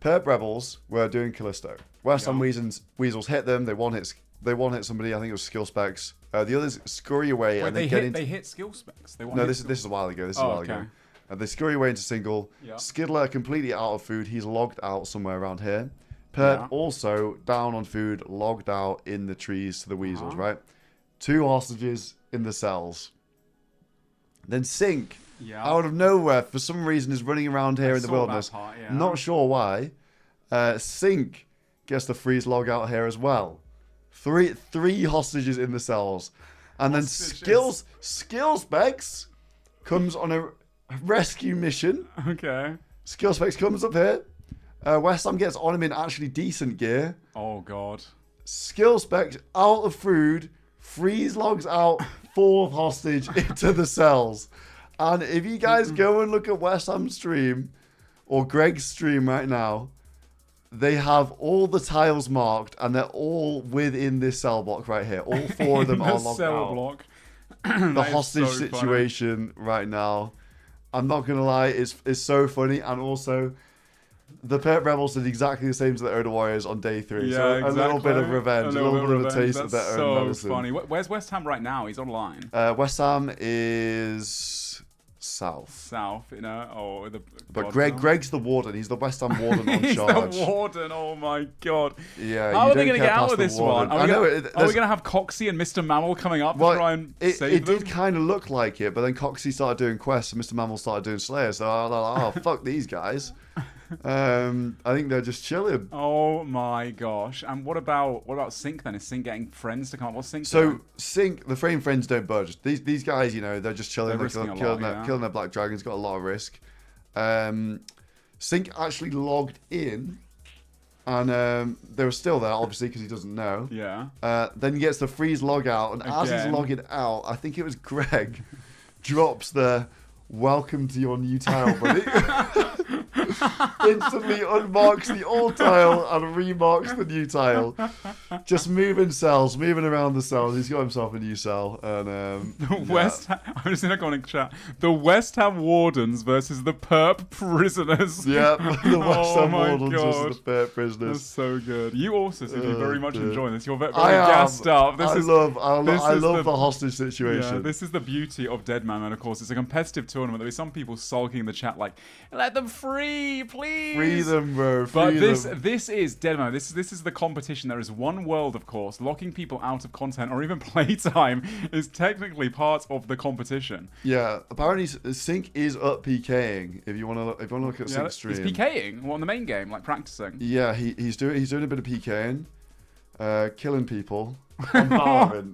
Perp Rebels were doing Callisto. West Ham Weasels hit them. They one hit somebody. I think it was skill specs. The others scurry away. Wait, and they hit skill specs. This is a while ago. This is a while ago. They scurry away into single. Yeah. Skiddler completely out of food. He's logged out somewhere around here. Perp also down on food, logged out in the trees to the Weasels. Right. 2 hostages in the cells. Then Sync. Yeah. Out of nowhere, for some reason, is running around here in the wilderness. Part, yeah. Not sure why. Sync gets the freeze log out here as well. Three hostages in the cells. And then Skill Specs comes on a rescue mission. Okay. Skill Specs comes up here. West Ham gets on him in actually decent gear. Oh, God. Skill Specs out of food. Freeze logs out 4th hostage into the cells. And if you guys go and look at West Ham's stream, or Greg's stream right now, they have all the tiles marked, and they're all within this cell block right here. All 4 of them are logged out. Block. The hostage situation right now. I'm not gonna lie, it's so funny, and also the Perp Rebels did exactly the same to the Oda Warriors on day 3. Yeah, so exactly. a little bit of revenge, a little bit of a taste of their That's own so medicine. funny. Where's West Ham right now? He's online. West Ham is south. South, you know. Oh, But Greg's the warden. He's the West Ham warden on He's charge. the warden. Oh my god. Yeah. How are they going to get out of this one? Are we going to have Coxie and Mr. Mammal coming up to try and save them? It did kind of look like it, but then Coxie started doing quests and Mr. Mammal started doing Slayer. So I was like, oh, fuck these guys. I think they're just chilling. Oh my gosh! And what about Sync then? Is Sync getting friends to come up? What's Sync? So doing? Sync, the frame friends don't budge. These guys, you know, they're just chilling. They're killing their black dragons. Got a lot of risk. Sync actually logged in, and they were still there, obviously, because he doesn't know. Yeah. Then he gets the freeze log out, and as he's logging out, I think it was Greg, drops the "Welcome to your new tile, buddy." Instantly unmarks the old tile and remarks the new tile. Just moving cells, moving around the cells. He's got himself a new cell. And I'm just in a comment chat. The West Ham Wardens versus the Perp Prisoners. Yeah, the West Ham Wardens versus the Perp Prisoners. That's so good. You also seem to be very much enjoying this. You're very I gassed up. I love the hostage situation. Yeah, this is the beauty of Deadman, and of course, it's a competitive tournament. There'll be some people sulking in the chat like, "Let them free, please." Free them, bro. But this is Deadman. This is the competition. There is one world, of course. Locking people out of content or even playtime is technically part of the competition. Yeah, apparently Sync is up PKing. If you want to look at Sync's stream, he's PKing. What, on the main game, like practicing? Yeah, he's doing a bit of PKing, killing people. On Valorant.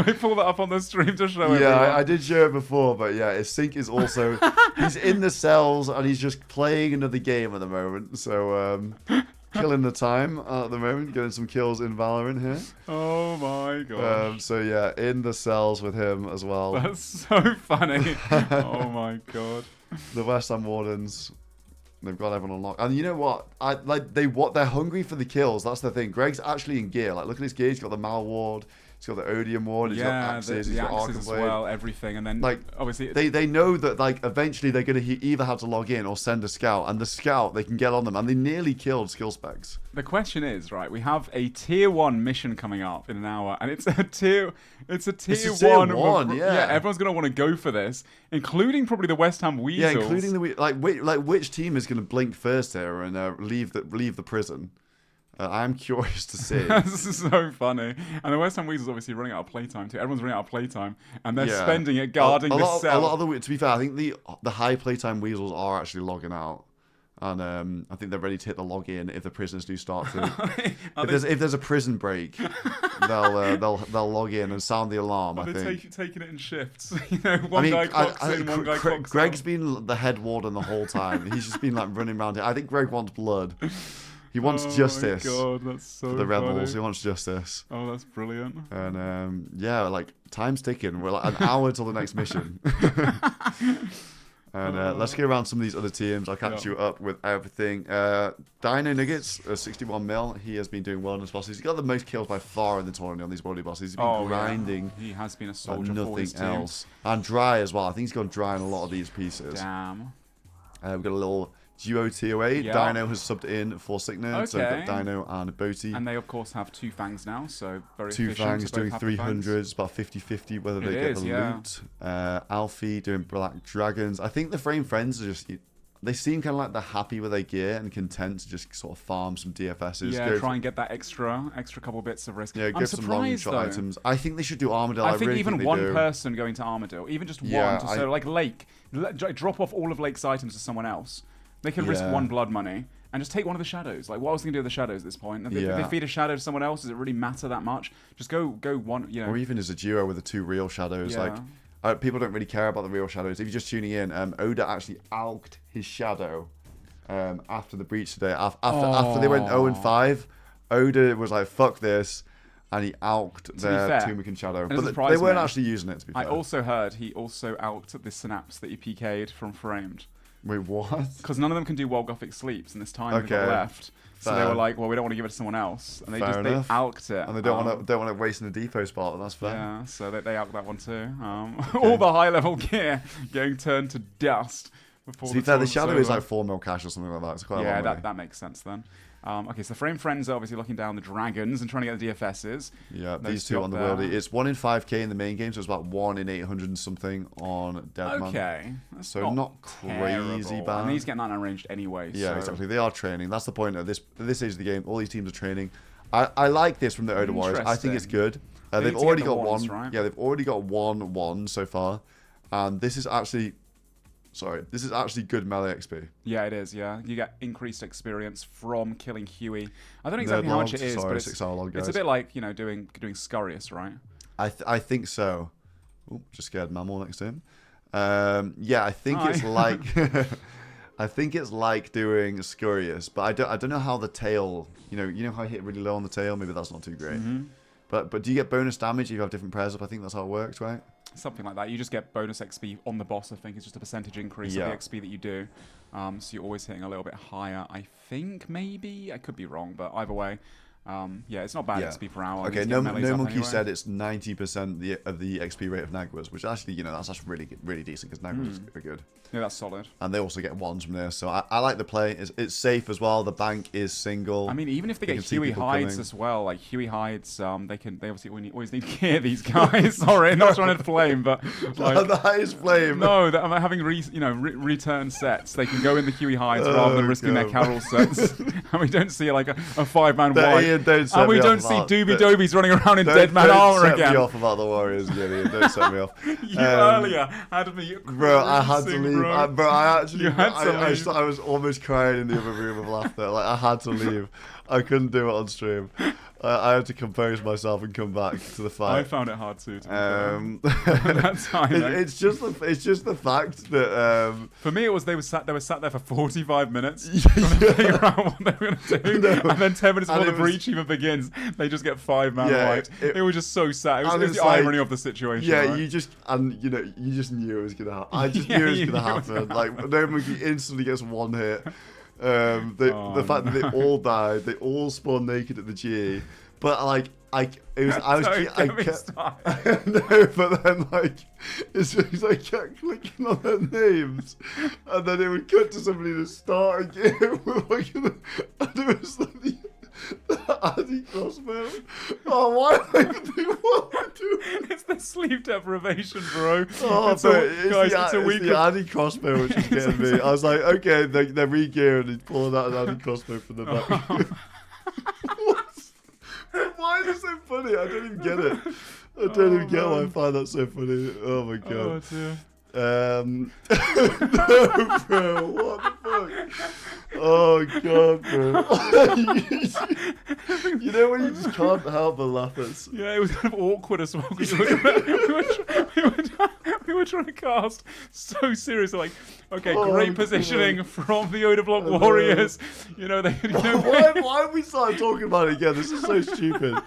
Wait, pull that up on the stream to show everyone. Yeah, I did show it before, but yeah, Sync is also he's in the cells and he's just playing another game at the moment. So killing the time at the moment, getting some kills in Valorant here. Oh my god. So yeah, in the cells with him as well. That's so funny. Oh my god. The West Ham Wardens. They've got everyone on lock. And you know what? They're hungry for the kills. That's the thing. Greg's actually in gear. Like, look at his gear. He's got the Mal ward. He's got the Odium ward. He's got axes. He's got axes as well. Everything. And then, like, obviously, they know that like eventually they're gonna either have to log in or send a scout. And the scout, they can get on them. And they nearly killed Skill Specs. The question is, right? We have a tier 1 mission coming up in an hour, and it's a tier 1. Yeah, everyone's gonna want to go for this, including probably the West Ham Weasels. Yeah, including the which team is gonna blink first here and leave the prison. I am curious to see. This is so funny. And the West Ham Weasels obviously running out of playtime too. Everyone's running out of playtime, and they're spending it guarding the cell. A lot of the, to be fair, I think the high playtime Weasels are actually logging out. And I think they're ready to hit the login if the prisoners do start to. if there's a prison break, they'll log in and sound the alarm. I think taking it in shifts. You know, one guy clocks in, one guy clocks out. Greg's been the head warden the whole time. He's just been like running around here. I think Greg wants blood. He wants justice. Oh my god, that's so for the rebels. funny. He wants justice. Oh, that's brilliant. And yeah, like time's ticking. We're like an hour till the next mission. And let's get around some of these other teams. I'll catch you up with everything. Dino Nuggets, 61 mil. He has been doing well on his bosses. He's got the most kills by far in the tournament on these body bosses. He's been grinding. Yeah. He has been a soldier for his team. Nothing else. And Dry as well. I think he's gone Dry in a lot of these pieces. Damn. We've got a little duo TOA. Yeah. Dino has subbed in for Sickness. Okay. So we've got Dino and Boaty. And they, of course, have 2 Fangs now, so very Two efficient. Fangs doing 300s, it's about 50-50 whether they get the loot. Alfie doing Black Dragons. I think the Frame Friends are just... They seem kind of like they're happy with their gear and content to just sort of farm some DFSs. Yeah, try and get that extra couple bits of risk. Yeah, give some long shot items. I think they should do Armadale. I think really even think one person going to Armadale, even just one, so like Lake, drop off all of Lake's items to someone else. They can risk 1 blood money and just take one of the shadows. Like, what else can you do with the shadows at this point? If they feed a shadow to someone else, does it really matter that much? Just go one, you know. Or even as a duo with the 2 real shadows. Yeah. Like, people don't really care about the real shadows. If you're just tuning in, Oda actually alked his shadow after the breach today. After they went 0-5, Oda was like, fuck this. And he alked their Tumican shadow. But they weren't actually using it, to be fair. I also heard he also alked the Synapse that he PK'd from Framed. Wait, what? Because none of them can do World Gothic Sleeps in this time they've got Okay. left. So they were like, well, we don't want to give it to someone else, and they alked it, and they don't want to waste in a depot spot. And that's fair. Yeah, so they alked that one too. All the high level gear getting turned to dust. To be fair, the shadow is like 4 mil cash or something like that. It's quite a lot of money. that makes sense then. Okay, so Frame Friends are obviously looking down the dragons and trying to get the DFSs. Yeah, these two on the worldie. It's 1 in 5k in the main game, so it's about 1 in 800 and something on Deadman. Okay, so not crazy bad. And he's getting that unranged anyway. Yeah, so. exactly. They are training. That's the point of this. At this stage of the game, all these teams are training. I like this from the Oda Warriors. I think it's good. They've already got one. Right? Yeah, they've already got one so far, and this is actually. Sorry, this is actually good melee XP. Yeah, it is, yeah. You get increased experience from killing Huey. I don't know exactly how much it is, but it's a bit like, doing Scurrius, right? I think so. Oh, just scared Mammal next to him. Yeah, I think it's like... I think it's like doing Scurrius, but I don't know how the tail... You know how I hit really low on the tail? Maybe that's not too great. Mm-hmm. But do you get bonus damage if you have different pairs up? I think that's how it works, right? Something like that. You just get bonus XP on the boss, I think. It's just a percentage increase of the XP that you do. So you're always hitting a little bit higher, I think, maybe. I could be wrong, but either way. Yeah, it's not bad XP per hour. Okay, No Monkey said it's 90% of the XP rate of Naguas, which actually, that's actually really decent because Naguas are good. Yeah, that's solid. And they also get ones from this, so I like the play. It's safe as well. The bank is single. I mean, even if they get Huey hides as well, like Huey hides, they obviously always need gear. These guys, sorry, not trying to flame, but like, the highest flame. No, I'm having return sets. They can go in the Huey hides rather than risking their Carol sets, and we don't see like a 5-man white. And we don't see Doobie Dobies running around in Deadman armor again. Don't set me off about the Warriors, Gideon. Don't set me off. You earlier had me. Bro, I had to leave. Bro, I actually. I was almost crying in the other room of laughter. Like, I had to leave. I couldn't do it on stream. I had to compose myself and come back to the fight. I found it hard too. That's fine. It's just the fact that for me it was they were sat there for 45 minutes trying to figure out what they were going to do, and then 10 minutes before the breach even begins, they just get 5-man wiped. It was just so sad. It was the irony of the situation. Yeah, right? you just knew it was going to happen. I just knew it was going to happen. Like, No Monkey instantly gets one hit. The fact that they all died, they all spawned naked at the G, but like no, but then like it's just I kept clicking on their names, and then it would cut to somebody to start a game with like, and it was like the Addy crossbow. Oh, why am I even doing what I'm doing? It's the sleep deprivation, bro. Oh, it's the Addy crossbow which is getting me. I was like, okay, they're re-gearing and pulling out an Addy crossbow from the back. Why is it so funny? I don't even get it. I don't even get why I find that so funny. Oh my god. Oh dear. No, bro, what the fuck? Oh god, bro. You know when you just can't help but laugh at. Yeah, it was kind of awkward as well because we were trying to cast so seriously, like, okay, great positioning from the Oda Block Warriors. Why have we started talking about it again? This is so stupid.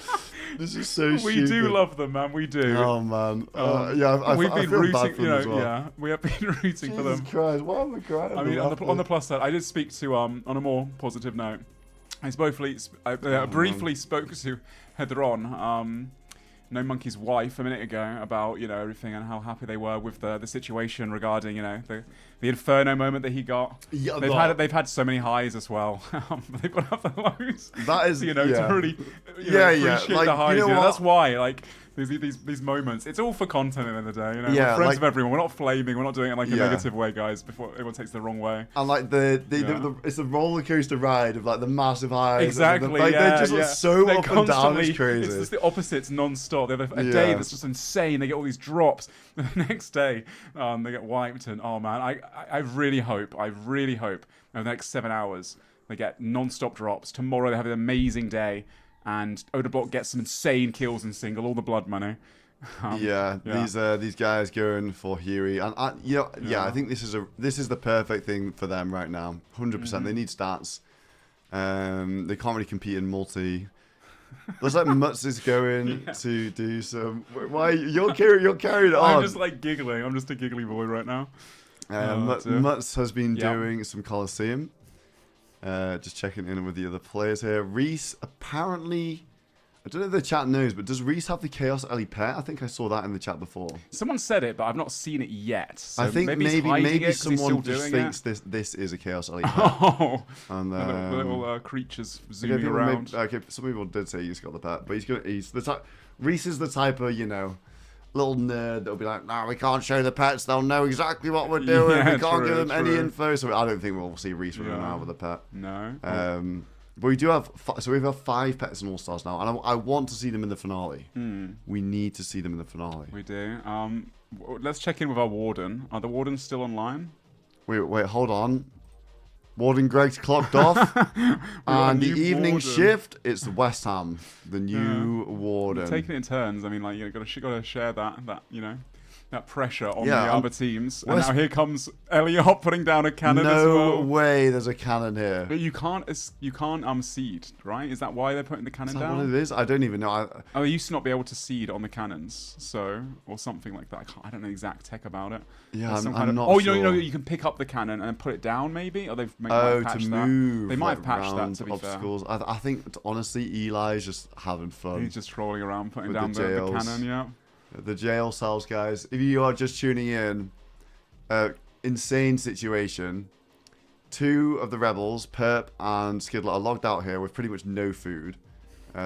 This is so stupid. We do love them, man. We do. Oh man. Yeah, we've been rooting. As well. Yeah, we have been rooting for them. Jesus Christ, why am I crying? I mean, on the plus side, I did speak to on a more positive note. I briefly spoke to Hedron, No Monkey's wife, a minute ago about everything and how happy they were with the situation regarding the Inferno moment that he got. Yeah, they've had so many highs as well. They've got up the lows. That is to really appreciate the highs. That's why these moments. It's all for content at the end of the day. We're friends with everyone. We're not flaming. We're not doing it in like a negative way, guys. Before everyone takes it the wrong way. And like it's a roller coaster ride of like the massive highs. Exactly. They're just so up and down. It's crazy. It's just the opposites non-stop. They have a day that's just insane. They get all these drops. The next day, they get wiped. And oh man, I really hope over the next 7 hours they get non-stop drops. Tomorrow they have an amazing day. And Oda Block gets some insane kills in single, all the blood money. These guys going for Huey, and I think this is the perfect thing for them right now. 100%. They need stats. They can't really compete in multi. Looks like Mutz is going to do some. Why you're carrying it on? I'm just like giggling. I'm just a giggly boy right now. Mutz has been doing some Coliseum. Just checking in with the other players here. Reese apparently, I don't know if the chat knows, but does Reese have the Chaos Ellie pet? I think I saw that in the chat before. Someone said it, but I've not seen it yet. So I think maybe someone just thinks this is a Chaos Ellie pet. Oh, and the little creatures zooming around. Some people did say he's got the pet, but he's the type. Reese is the type of, you know, little nerd that'll be like, no, we can't show the pets. They'll know exactly what we're doing. We can't give them any info. So I don't think we'll see Reese running around with a pet. No. But we do have, so we have 5 pets in All Stars now, and I want to see them in the finale. We need to see them in the finale. We do. Let's check in with our warden. Are the wardens still online? Wait, hold on. Warden Greg's clocked off, and the evening shift, it's West Ham, the new warden. We're taking it in turns. I mean, like, you've got to share that you know, that pressure on the other teams. And now here comes Elliot putting down a cannon as well. No way, there's a cannon here. But you can't seed, right? Is that why they're putting the cannon down? Is that what it is? I don't even know. Oh, they used to not be able to seed on the cannons, or something like that. I don't know the exact tech about it. Yeah, I'm not sure. You know, you can pick up the cannon and put it down, maybe? Or they've might have patched that. They might have patched that, to be obstacles. Fair. I think, honestly, Eli's just having fun. He's just trolling around, putting down the cannon, yeah. The jail cells, guys. If you are just tuning in, insane situation. 2 of the rebels, Perp and Skidlet, are logged out here with pretty much no food.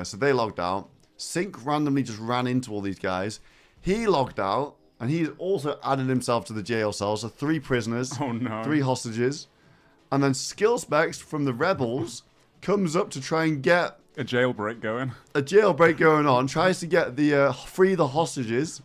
So they logged out. Sync randomly just ran into all these guys. He logged out, and he's also added himself to the jail cells. So 3 prisoners, 3 hostages. And then Skillspecs from the rebels comes up to try and get a jailbreak going on, tries to get the free the hostages,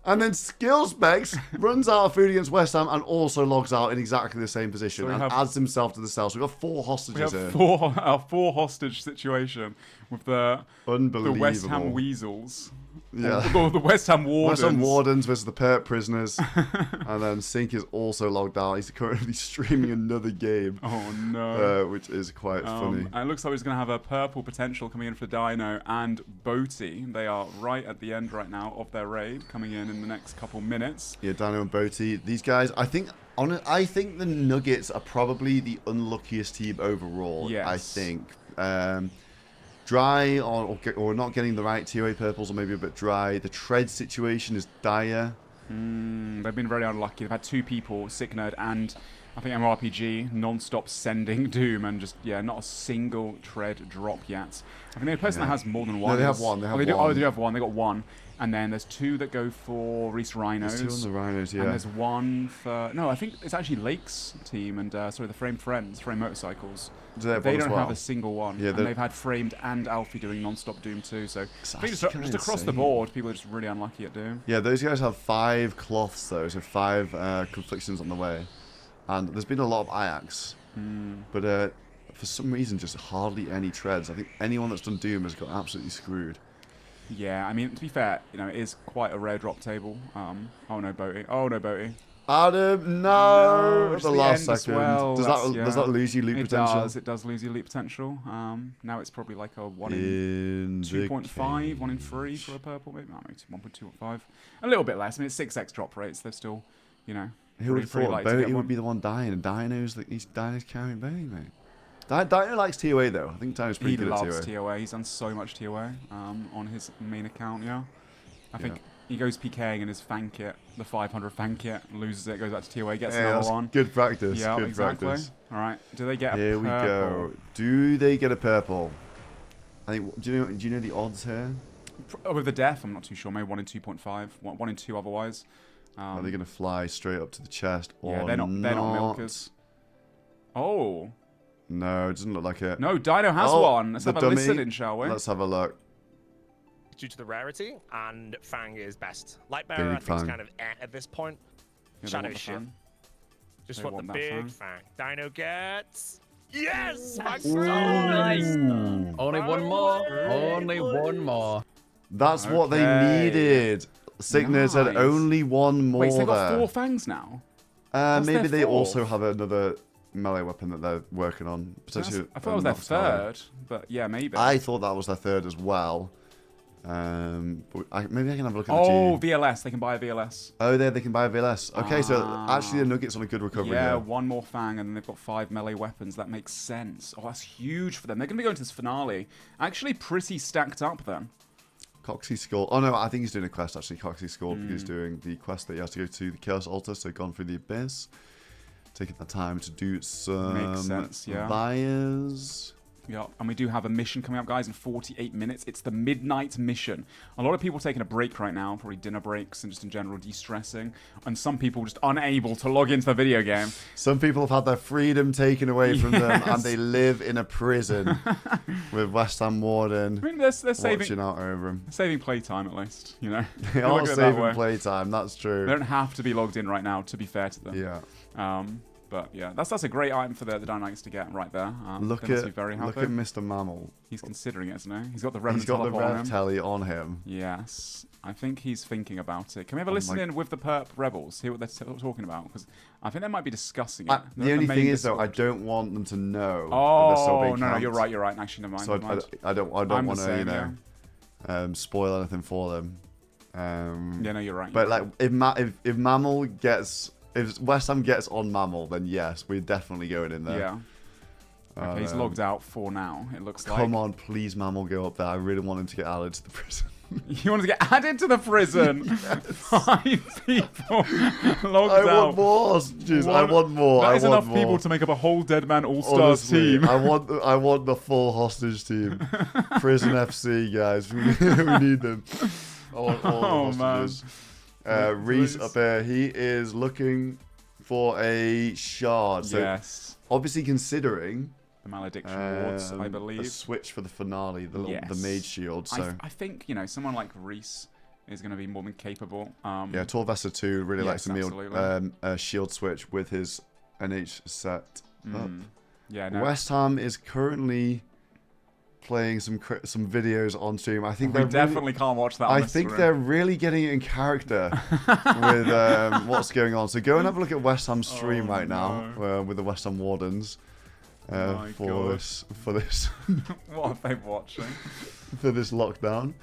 and then Skillspecs runs out of food against West Ham and also logs out in exactly the same position and adds himself to the cell. So we've got 4 hostages here. Our 4 hostage situation with the West Ham Weasels. Yeah. The West Ham Wardens. West Ham Wardens versus the Perp prisoners. And then Sync is also logged out. He's currently streaming another game. Oh, no. Which is quite funny. And it looks like he's going to have a purple potential coming in for Dino and Boaty. They are right at the end right now of their raid, coming in the next couple minutes. Yeah, Dino and Boaty. These guys, I think the Nuggets are probably the unluckiest team overall. Yes. I think. Dry or not getting the right TOA purples, or maybe a bit dry. The tread situation is dire. They've been very unlucky. They've had 2 people, Sick Nerd and I think MRPG, non-stop sending Doom, and just, not a single tread drop yet. I think the person that has more than one. No, they have one. They do have one. They got 1. And then there's 2 that go for Reese Rhinos. There's 2 on the Rhinos, yeah. And there's 1 for... No, I think it's actually Lake's team and, the Frame Friends, Frame Motorcycles. They don't have a single one. Yeah, and they've had Framed and Alfie doing non-stop Doom too. So I think just across the board, people are just really unlucky at Doom. Yeah, those guys have 5 cloths though, so 5 conflictions on the way. And there's been a lot of Ajax. But for some reason, just hardly any treads. I think anyone that's done Doom has got absolutely screwed. Yeah, I mean, to be fair, it is quite a rare drop table. Oh no, Boaty. Adam, no! At the last second. Well. Does that lose you loot potential? It does lose you loot potential. Now it's probably like a 1 in 2.5, 1 in 3 for a purple, maybe. No, maybe 1.2.5. A little bit less. I mean, it's 6x drop rates. They're still, Who would have thought Boaty would be the one dying, and Dino's carrying Boaty, mate. Dino likes TOA though. I think Dino's pretty good at TOA. He loves TOA. He's done so much TOA on his main account, I think he goes PKing in his fan kit, the 500 fan kit, loses it, goes back to TOA, gets another one. Good practice. Yeah, good exactly. Practice. All right. Do they get a Here purple? we go. Do they get a purple? I think. Do you know the odds here? With the death, I'm not too sure. Maybe 1 in 2.5, 1 in 2 otherwise. Are they going to fly straight up to the chest or they're not milkers. Oh. No, it doesn't look like it. No, Dino has one. Let's have a listen in, shall we? Let's have a look. Due to the rarity, and Fang is best. Lightbearer, I think, is kind of at this point. Shadow Shift. Just want the big Fang. Dino gets... Yes! Nice! Only 1 more. Only 1 more. That's what they needed. Sickner said only 1 more. Wait, so they got 4 Fangs now? Maybe they also have another melee weapon that they're working on. Potentially. I thought it was their 3rd, but yeah, maybe. I thought that was their 3rd as well. Maybe I can have a look at the VLS. They can buy a VLS. Oh, there they can buy a VLS. Okay, so actually the Nuggets on a good recovery. Yeah, here. one more Fang, and then they've got 5 melee weapons. That makes sense. Oh, that's huge for them. They're going to be going to this finale. Actually, pretty stacked up then. Coxie scored. Oh no, I think he's doing a quest actually. Coxie scored because he's doing the quest that he has to go to the Chaos Altar, so gone through the Abyss. Taking the time to do some Makes sense, yeah. buyers. Yeah, and we do have a mission coming up, guys, in 48 minutes. It's the midnight mission. A lot of people taking a break right now, probably dinner breaks and just in general de-stressing. And some people just unable to log into the video game. Some people have had their freedom taken away from them, and they live in a prison with West Ham Warden. I mean, they're saving, watching out over them. Saving playtime at least, you know. They are saving playtime. That's true. They don't have to be logged in right now, to be fair to them. Yeah. But yeah, that's a great item for the Dynamics to get right there. Look at Mr. Mammal. He's considering it, isn't he? He's got the Rev telly on him. Yes, I think he's thinking about it. Can we have a listen in with the Perp Rebels? Hear what they're talking about? Because I think they might be discussing it. The only thing is though, I don't want them to know. Oh, that they're still being no, you're right. You're right. Actually, never mind. So never mind. I don't want to, spoil anything for them. Yeah, no, you're right. But like, if Mammal gets. If West Ham gets on Mammal, then yes, we're definitely going in there. Yeah. Okay, he's logged out for now, it looks like. Come on, please, Mammal, go up there. I really want him to get added to the prison. You want to get added to the prison? Yes. 5 people logged out. I want more hostages. I want more. That is enough people to make up a whole Deadman All Stars team. I want the full hostage team. Prison FC, guys. We need them. All the hostages. Reese up there, he is looking for a shard. So yes. Obviously considering the Malediction Awards, I believe. A switch for the finale, the Mage Shield. So I think, someone like Reese is going to be more than capable. Yeah, Torvesta 2 really likes the shield switch with his NH set up. Yeah, no. West Ham is currently playing some videos on stream. I think we definitely can't watch that. I think they're really getting it in character with what's going on. So go and have a look at West Ham's stream right now with the West Ham Wardens for this. What are they watching? For this lockdown.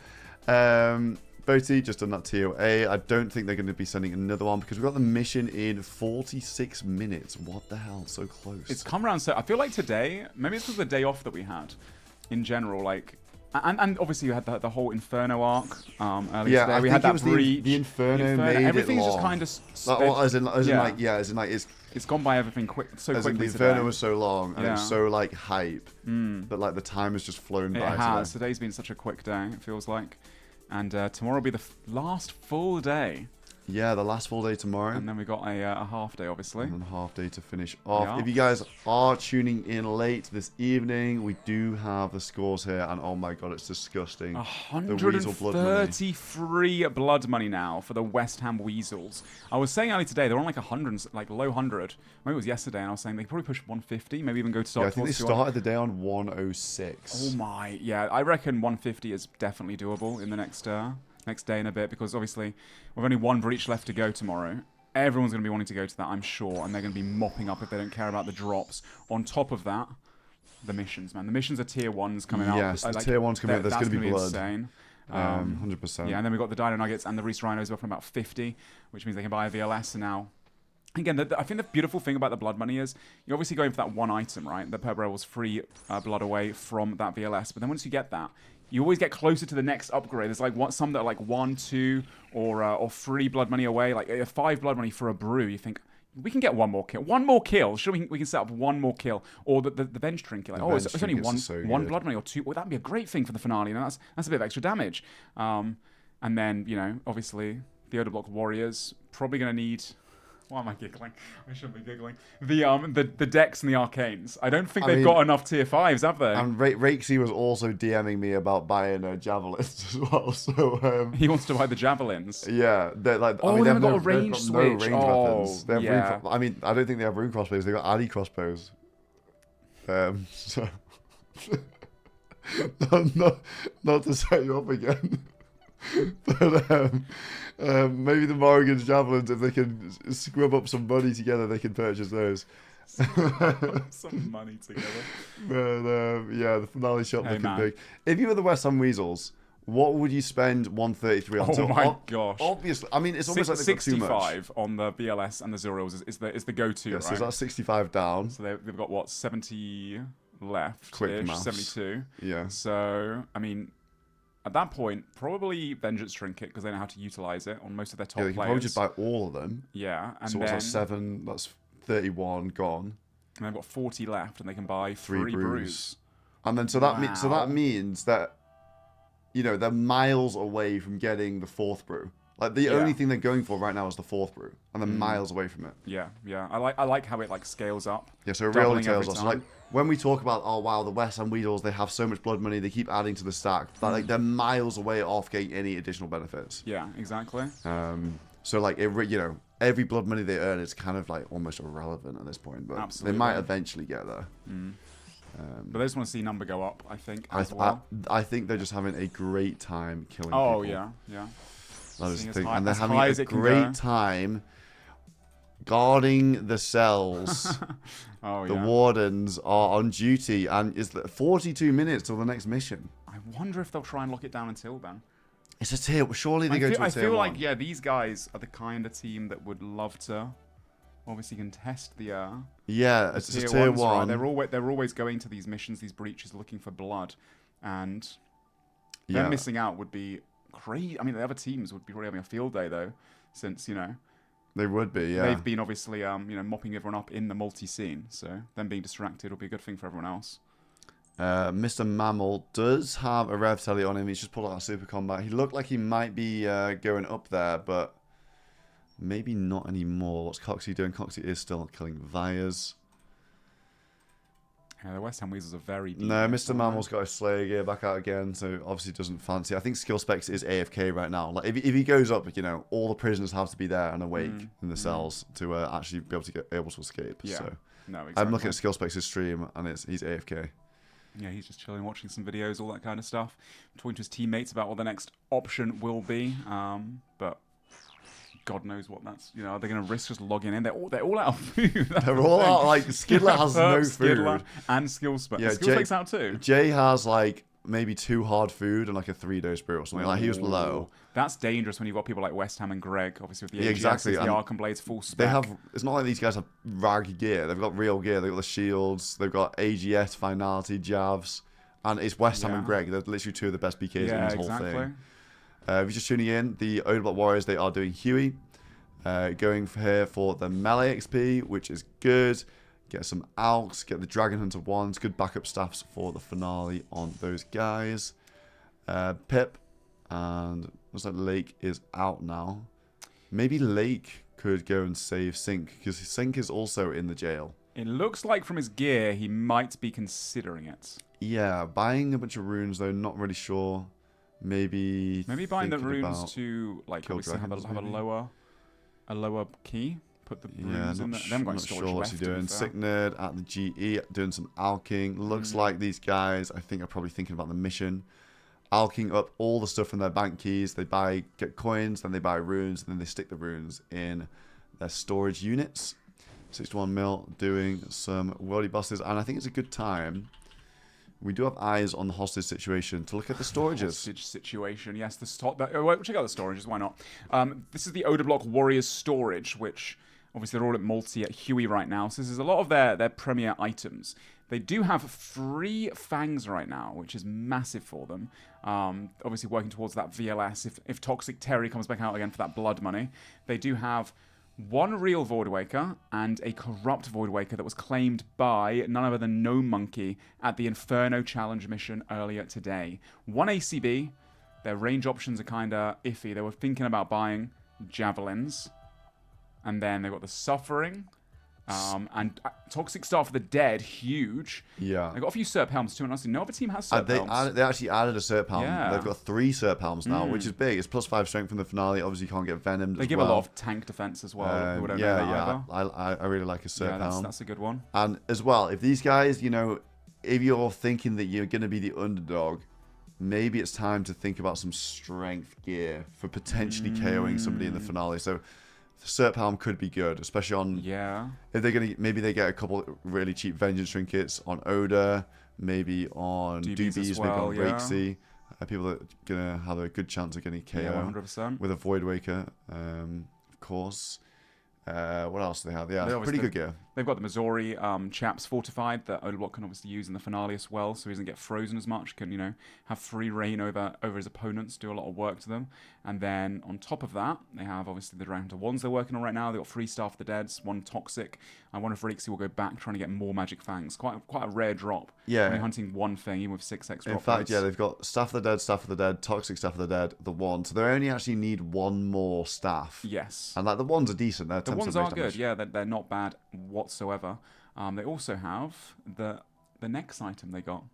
Boaty just done that TOA. I don't think they're going to be sending another one because we've got the mission in 46 minutes. What the hell? So close. It's come around. So I feel like today, maybe it's because of the day off that we had. In general, and obviously you had the whole Inferno arc earlier today. We had that breach. The Inferno made everything's it long. Just kind of it's gone by everything quickly. The Inferno was so long and it was so like hype that the time has just flown by. It has. Today's been such a quick day. It feels like, and tomorrow will be the last full day. Yeah, the last full day tomorrow. And then we got a half day, obviously. And a half day to finish off. If you guys are tuning in late this evening, we do have the scores here. And oh my god, it's disgusting. 133 blood money now for the West Ham Weasels. I was saying earlier today, they're on like 100, like low 100. Maybe it was yesterday, and I was saying they could probably push 150, maybe even go to I think they started the day on 106. Oh my, yeah. I reckon 150 is definitely doable in the next day and a bit, because obviously we've only one breach left to go tomorrow. Everyone's going to be wanting to go to that, I'm sure, and they're going to be mopping up if they don't care about the drops. On top of that, the missions, man. The missions are tier 1s coming out. Yes, the tier 1s coming out. There's going to be blood. Insane. 100%. Yeah, and then we've got the Dino Nuggets and the Reese Rhinos up from about 50, which means they can buy a VLS. And now, again, I think the beautiful thing about the blood money is you're obviously going for that one item, right? The Purple Rebels free blood away from that VLS. But then once you get that, you always get closer to the next upgrade. There's like some that are like 1, 2, or 3 blood money away. Like 5 blood money for a brew. You think we can get one more kill. One more kill. Sure, we can set up one more kill. Or the bench trinket. Like, it's only one blood money or 2. Well, that'd be a great thing for the finale. And that's a bit of extra damage. And then obviously the Oda Block Warriors probably gonna need. Why am I giggling? I shouldn't be giggling. The decks and the arcanes. I don't think they've got enough tier 5s, have they? And Rakesy was also DMing me about buying javelins as well. So he wants to buy the javelins. Yeah, they're like. Oh, they haven't got a range switch. Weapons. They have I mean, I don't think they have rune crossbows. They've got Addy crossbows. So not to set you up again. But maybe the Morrigan's javelins, if they can scrub up some money together, they can purchase those. Some money together. But yeah, the finale shop looking big. If you were the West Ham Weasels, What would you spend 133 on? Oh my gosh! Obviously, I mean, it's almost like they've got too much. 65 on the BLS and the Zeros is the go-to, right? So that's 65 down. So they've got what, 70 left? Quick maths. 72. Yeah. So I mean, at that point, probably Vengeance Trinket because they know how to utilize it on most of their top Yeah, they can players. probably just buy all of them. Yeah, and so then what's that? 7? That's 31 gone. And they've got 40 left, and they can buy 3 3 brews. And then so that means that, you know, they're miles away from getting the 4th brew. Like the only thing they're going for right now is the 4th brew, and they're miles away from it. Yeah, yeah. I like how it like scales up. Yeah, so it really tails off. So like when we talk about, oh wow, the West Ham Weedles, they have so much blood money, they keep adding to the stack, but like they're miles away off getting any additional benefits. Yeah, exactly. So like you know, every blood money they earn is kind of like almost irrelevant at this point, but Absolutely. they might eventually get there. But they just want to see number go up, I think, I think they're just having a great time killing people. Oh, yeah, yeah. That is the thing. High, and they're having a great time guarding the cells. The wardens are on duty, and it's 42 minutes till the next mission. I wonder if they'll try and lock it down until then. It's a tier. Surely they go to a tier 1. I feel like, yeah, these guys are the kind of team that would love to obviously contest the yeah, it's a tier 1. Right? They're always going to these missions, these breaches, looking for blood, and them missing out would be crazy. I mean, the other teams would be really having a field day though, since, you know, they would be. Yeah, they've been obviously you know, mopping everyone up in the multi scene, so them being distracted will be a good thing for everyone else. Mr. Mammal does have a Rev Telly on him. He's just pulled out a Super Combat. He looked like he might be going up there, but maybe not anymore. What's Coxie doing? Coxie is still killing Vias. Yeah, the West Ham Weasels are very deep. No, Mr. Mammal's got his Slayer gear back out again, so obviously doesn't fancy. I think Skill Specs is AFK right now. Like if he goes up, you know, all the prisoners have to be there and awake in the cells to actually be able to escape. Yeah. So no, exactly. I'm looking at Skill Specs' stream, and he's AFK. Yeah, he's just chilling, watching some videos, all that kind of stuff. Talking to his teammates about what the next option will be. But God knows what that's. You know, are they going to risk just logging in? They're all out of food. They're all out. Like Skidler has no food. Skidler and Skill Specs. Yeah, Skill Specs out too. Jay has like maybe 2 hard food and like a 3-dose brew or something. Like he was low. That's dangerous when you've got people like West Ham and Greg, obviously with the AGS, exactly. the Archon Blades full spec. They have. It's not like these guys have rag gear. They've got real gear. They've got the shields. They've got AGS, Finality, Javs. And it's West Ham and Greg. They're literally 2 of the best BKs in this whole thing. If you're just tuning in, the Odeblock Warriors, they are doing Huey. Going here for the melee XP, which is good. Get some Alks, get the Dragon Hunter 1s. Good backup staffs for the finale on those guys. Pip and looks like Lake is out now. Maybe Lake could go and save Sink, because Sink is also in the jail. It looks like from his gear, he might be considering it. Yeah, buying a bunch of runes though, not really sure. Maybe buying the runes to like obviously have a lower key. Put the runes in there. Them Not sure what's he doing. Sick Nerd at the GE doing some alking. Looks like these guys, I think, are probably thinking about the mission. Alking up all the stuff from their bank keys. They get coins, then they buy runes, and then they stick the runes in their storage units. 61 mil doing some worldy bosses, and I think it's a good time. We do have eyes on the hostage situation to look at the storages. Hostage situation, yes. Check out the storages, why not? This is the Odeblock Warriors storage, which obviously they're all at multi at Huey right now. So this is a lot of their premier items. They do have 3 fangs right now, which is massive for them. Obviously working towards that VLS. If Toxic Terry comes back out again for that blood money, they do have 1 real Voidwaker and a corrupt Voidwaker that was claimed by none other than No Monkey at the Inferno Challenge mission earlier today. 1 ACB. Their range options are kind of iffy. They were thinking about buying Javelins. And then they've got the Suffering. And Toxic Star for the Dead, huge. Yeah. They've got a few Serp Helms too, and honestly, no other team has Serp Helms. They actually added a Serp Helm. Yeah. They've got 3 Serp Helms now, which is big. It's +5 strength from the finale. Obviously, you can't get Venomed They give a lot of tank defense as well. I really like a Serp Helm. That's a good one. And as well, if these guys, you know, if you're thinking that you're going to be the underdog, maybe it's time to think about some strength gear for potentially KOing somebody in the finale. So the Serp Helm could be good, especially on... Yeah. If they're going to... Maybe they get a couple really cheap Vengeance Trinkets on Oda, maybe on Doobies, well, maybe on Rakesy. People that are gonna have a good chance of getting KO. Yeah, 100%. With a Void Waker, of course. What else do they have? Yeah, pretty good gear. They've got the Missouri chaps fortified that Odablock can obviously use in the finale as well, so he doesn't get frozen as much. Can, you know, have free reign over his opponents, do a lot of work to them. And then on top of that, they have obviously the Dragon Hunter Wands they're working on right now. They've got 3 Staff of the Deads, 1 Toxic, and 1 of Reeksy will go back trying to get more Magic Fangs. Quite a rare drop. Yeah. Only hunting 1 thing, even with 6x drop In fact, rates. yeah, they've got Staff of the Dead, Toxic Staff of the Dead, the Wand. So they only actually need 1 more staff. Yes. And like the Wands are decent. They're The ones are good, yeah, they're not bad whatsoever. They also have the next item they got.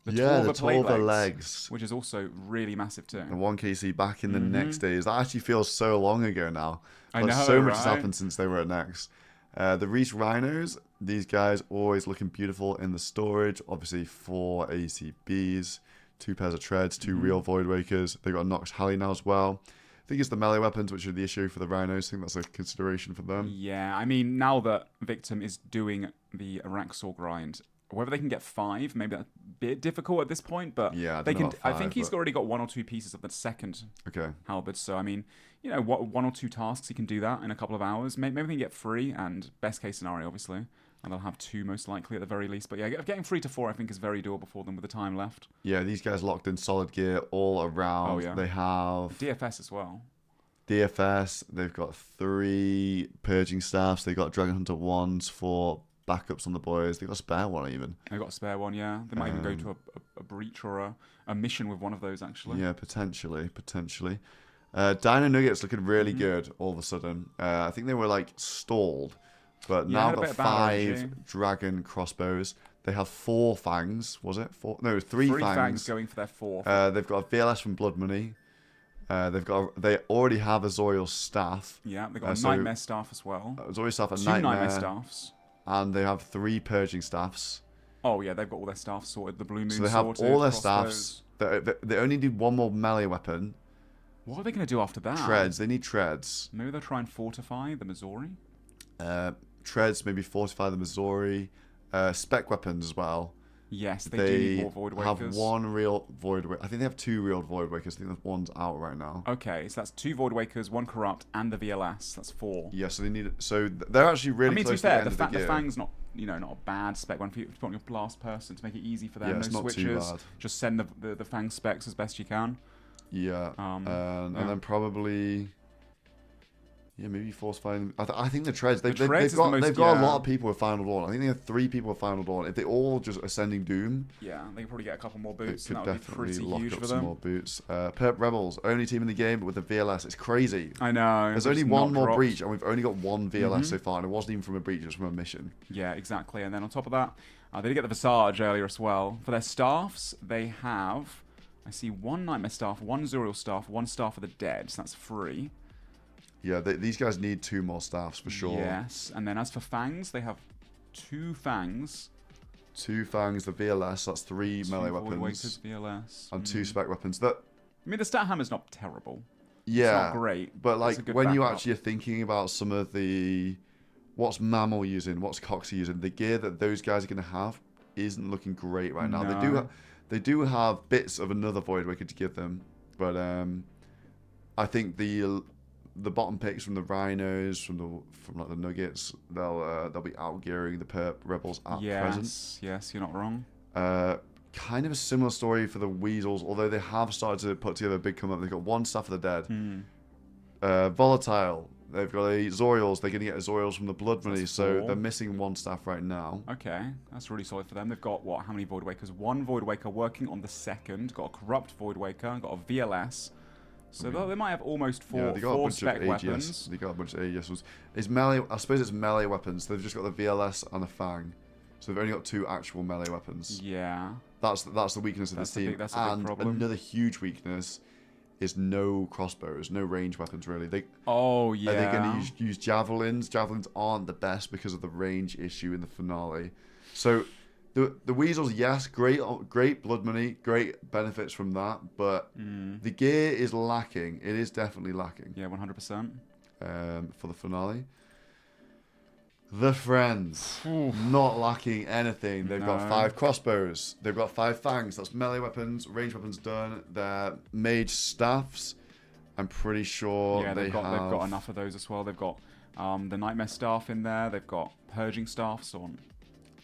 The Torva legs. Which is also really massive too. The 1KC back in the next days. That actually feels so long ago now. I know, so much has right? happened since they were at Next. The Reese Rhinos, these guys always looking beautiful in the storage. Obviously 4 ACBs, 2 pairs of treads, 2 real Void Wakers. They've got a Nox Halley now as well. I think it's the melee weapons which are the issue for the Rhinos. I think that's a consideration for them. Yeah, I mean, now that Victim is doing the Araxor grind, whether they can get 5, maybe that's a bit difficult at this point, but yeah, they can. I think he's already got 1 or 2 pieces of the second halberd. So I mean, you know, 1 or 2 tasks he can do that in a couple of hours. Maybe they can get 3, and best case scenario, obviously, and they'll have 2 most likely at the very least. But yeah, getting 3 to 4 I think is very doable for them with the time left. Yeah, these guys locked in solid gear all around. Oh yeah, they have DFS as well. DFS. They've got 3 purging staffs. They've got Dragon Hunter Wands for backups on the boys. They've got a spare one even. They've got a spare one, yeah. They might even go to a breach or a mission with one of those, actually. Yeah, potentially. Dino Nuggets looking really good all of a sudden. I think they were like stalled, but now got 5 dragon crossbows. They have 4 fangs, was it? 4? No, 3 fangs going for their 4th. They've got a VLS from Blood Money. They already have Azorial staff. Yeah, they've got a Nightmare staff as well. Azorial staff and 2 Nightmare staffs. And they have 3 purging staffs. Oh yeah, they've got all their staff sorted. The Blue Moon So they have sorted, all their staffs. They only need 1 more melee weapon. What are they going to do after that? Treads. They need treads. Maybe they'll try and fortify the Missouri. Treads, maybe fortify the Missouri. Spec weapons as well. Yes, they do need more Void Wakers. Have 1 real Void Waker. I think they have 2 real Void Wakers. I think there's 1's out right now. Okay, so that's 2 Void Wakers, 1 Corrupt, and the VLS. That's 4. Yeah, so they need it. So they're actually really close to be fair, to the the Fang's not, you know, not a bad spec one. If you want your last person to make it easy for them, it's no not switches. too bad. Just send the Fang specs as best you can. Yeah, and then probably. Yeah, maybe fortifying. I think the treads. They've got a lot of people with Final Dawn. I think they have 3 people with Final Dawn. If they all just Ascending Doom, yeah, they could probably get a couple more boots. Could and that would definitely be pretty lock huge up for some them. more boots. Perp Rebels, only team in the game with the VLS. It's crazy. I know. There's only 1 more breach, and we've only got 1 VLS so far, and it wasn't even from a breach; it was from a mission. Yeah, exactly. And then on top of that, they did get the Visage earlier as well. For their staffs, they have, I see 1 Nightmare staff, 1 Zuriel staff, 1 Staff of the Dead. So that's 3. Yeah, these guys need 2 more staffs for sure. Yes, and then as for Fangs, they have 2 Fangs. 2 Fangs, the VLS, that's 3 melee Void weapons. Wakers, VLS. And 2 spec weapons. I mean, the stat hammer's not terrible. Yeah. It's not great. But like, when you backup. actually are thinking about some of the... What's Mammal using, what's Coxie using, the gear that those guys are going to have isn't looking great right now. No. They do have bits of another Void Waker to give them. But I think the bottom picks from the Rhinos, from like the Nuggets, they'll be out gearing the Perp Rebels at present. Yes, you're not wrong. Kind of a similar story for the Weasels, although they have started to put together a big come up. They've got 1 Staff of the Dead. Volatile. They've got a Zoriels. They're going to get Zoriels from the Blood Money, so they're missing 1 staff right now. Okay, that's really solid for them. They've got, what, how many Void Wakers? 1 Void Waker working on the second. Got a Corrupt Void Waker. Got a VLS. So they might have almost 4 spec weapons. They got a bunch of AGS ones. It's melee. I suppose it's melee weapons. They've just got the VLS and a Fang, so they've only got 2 actual melee weapons. Yeah. That's the weakness of this team. That's a big problem. Another huge weakness is no crossbows, no range weapons really. Are they going to use javelins? Javelins aren't the best because of the range issue in the finale. So the Weasels, yes, great blood money, great benefits from that, but the gear is lacking. It is definitely lacking. Yeah, 100%. For the finale. The Friends, not lacking anything. They've got 5 crossbows. They've got 5 fangs. That's melee weapons, range weapons done. Their mage staffs. I'm pretty sure they've got enough of those as well. They've got the nightmare staff in there. They've got purging staffs on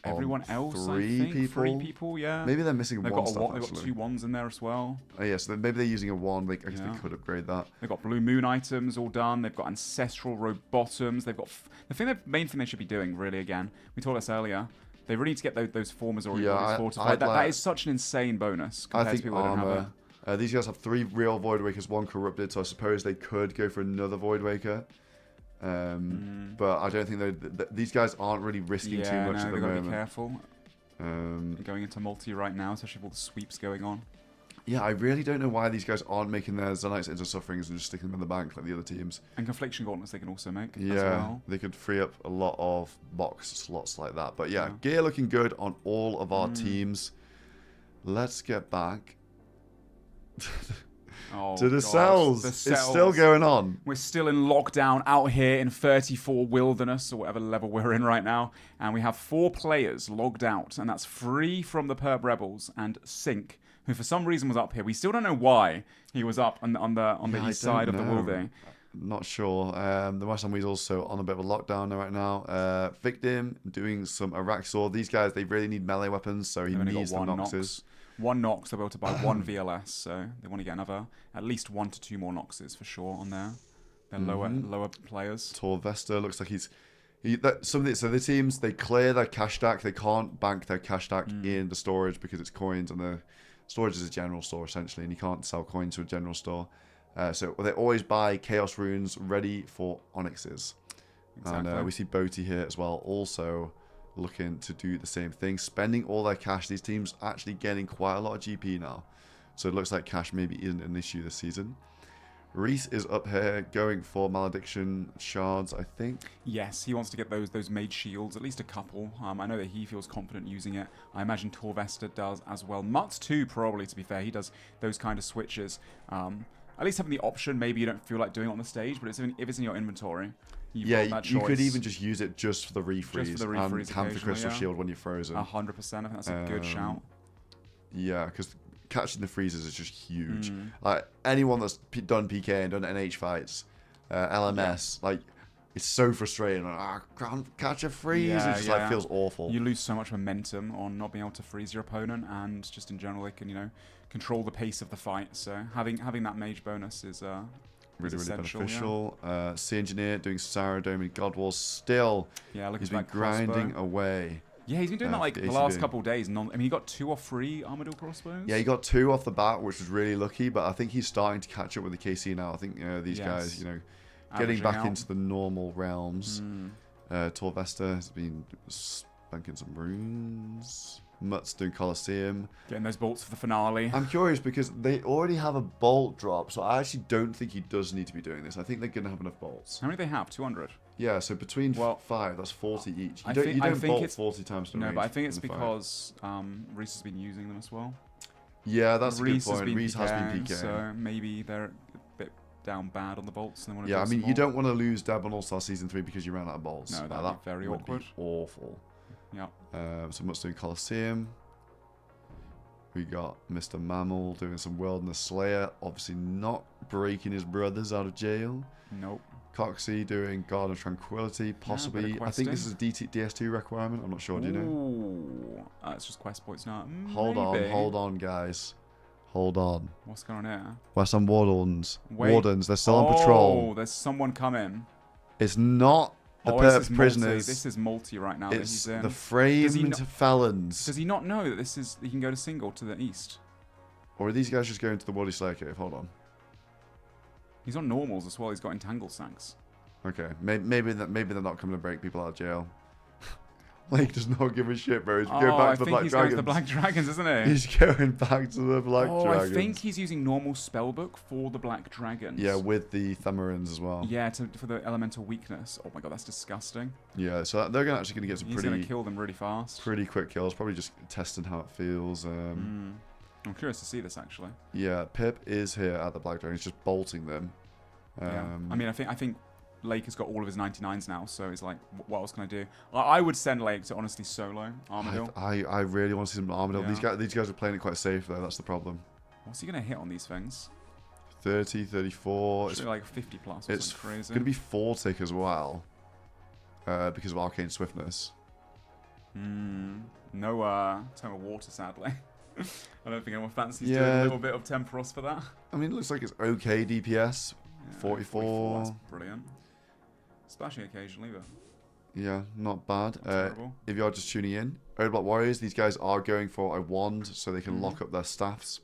everyone else. 3 I think. people. 3 people, yeah. Maybe they're missing they've one got staff. They've got 2 wands in there as well. Oh yeah, so maybe they're using a wand. I guess they could upgrade that. They've got blue moon items all done. They've got ancestral robe bottoms. They've got the main thing they should be doing really again. We told us earlier. They really need to get those formers already fortified. That is such an insane bonus compared to people that don't have it. These guys have 3 real Void Wakers, 1 corrupted, so I suppose they could go for another Void Waker. But I don't think these guys aren't really risking too much at the moment. Be careful. Going into multi right now, especially with all the sweeps going on. Yeah, I really don't know why these guys aren't making their Zenites into Sufferings and just sticking them in the bank like the other teams. And Confliction Gauntlets they can also make Yeah, as well. They could free up a lot of box slots like that. But yeah, gear looking good on all of our teams. Let's get back to the cells. It's still going on. We're still in lockdown out here in 34 Wilderness, or whatever level we're in right now. And we have 4 players logged out. And that's 3 from the Perp Rebels and Sync, who for some reason was up here. We still don't know why he was up on the east side of the Wildy. Not sure. The Western Weasel's also on a bit of a lockdown right now. Victim doing some Araxor. These guys, they really need melee weapons, so he needs the Noxes. 1 Nox, they'll be able to buy 1 VLS, so they want to get at least 1 to 2 more Noxes for sure on there. They're lower players. Torvesta looks like so the teams, they clear their cash stack. They can't bank their cash stack in the storage because it's coins, and the storage is a general store essentially, and you can't sell coins to a general store. So they always buy Chaos Runes ready for Onyxes. Exactly. And we see Boaty here as well, also looking to do the same thing, spending all their cash. These teams actually getting quite a lot of GP now, so it looks like cash maybe isn't an issue this season. Reese is up here going for Malediction Shards, I think. Yes, he wants to get those mage shields, at least a couple. I know that he feels confident using it. I imagine Torvesta does as well. Mutz too, probably, to be fair. He does those kind of switches. At least having the option, maybe you don't feel like doing it on the stage, but if it's in your inventory, you've got that choice. You could even just use it just for the refreeze. Just for the refreeze, and camp the Crystal Shield when you're frozen. 100%, I think that's a good shout. Yeah, because catching the freezes is just huge. Like, anyone that's done PK and done NH fights, LMS, like, it's so frustrating. Like, I can't catch a freeze. It just like feels awful. You lose so much momentum on not being able to freeze your opponent, and just in general, they can, control the pace of the fight. So having that mage bonus is really beneficial. Sea Engineer doing Sarah Dome and God Wars still. Yeah, he's been grinding away. Yeah, he's been doing that like the last couple of days. I mean, he got 2 or 3 Armadillo crossbows. Yeah, he got 2 off the bat, which was really lucky. But I think he's starting to catch up with the KC now. I think these guys, getting back into the normal realms. Torvesta has been spanking some runes. Mutt's doing Colosseum. Getting those bolts for the finale. I'm curious because they already have a bolt drop, so I actually don't think he does need to be doing this. I think they're going to have enough bolts. How many do they have? 200? Yeah, so between 5, that's 40 each. You don't bolt 40 times to range. No, but I think it's because Reese has been using them as well. Yeah, that's a good point. Reese has been PKing. So maybe they're a bit down bad on the bolts. And they want to I mean, you don't want to lose Deadman All Stars Season 3 because you ran out of bolts. No, that would be very awkward. Be awful. Yeah. So much doing Colosseum. We got Mr. Mammal doing some Wilderness Slayer. Obviously not breaking his brothers out of jail. Nope. Coxie doing Guard of Tranquility. Possibly. I think this is a DS2 requirement. I'm not sure. Do you know? Ooh. It's just quest points now. Hold on, guys. Hold on. What's going on here? Where's some Wardens? Wardens. They're still on patrol. Oh, there's someone coming. It's not the Perp prisoners. This is multi right now. It's the framed felons. Does he not know that he can go to single to the east? Or are these guys just going to the Woody Slayer Cave? Hold on. He's on normals as well. He's got entangle sacks. Okay, maybe they're not coming to break people out of jail. Lake does not give a shit, bro. He's going back to the Black Dragons. Going to the Black Dragons, isn't he? He's going back to the Black Dragons. I think he's using normal spellbook for the Black Dragons. Yeah, with the Themerins as well. Yeah, for the elemental weakness. Oh my god, that's disgusting. Yeah, so they're actually going to get some He's going to kill them really fast. Pretty quick kills. Probably just testing how it feels. I'm curious to see this actually. Yeah, Pip is here at the Black Dragons, just bolting them. Yeah. I mean, I think Lake has got all of his 99s now, so it's like, what else can I do? I would send Lake to honestly solo Armadillo. I really want to see some Armadillo. Yeah. These guys are playing it quite safe though. That's the problem. What's he gonna hit on these things? 30, 34. It's like 50 plus. It's crazy. Going to be 4 tick as well, because of Arcane Swiftness. No Tome of Water, sadly. I don't think anyone fancies doing a little bit of Temporos for that. I mean, it looks like it's okay DPS. 44. That's brilliant. Splashing occasionally, but... Yeah, not bad. Terrible. If you're just tuning in, Old Block Warriors, these guys are going for a wand so they can lock up their staffs.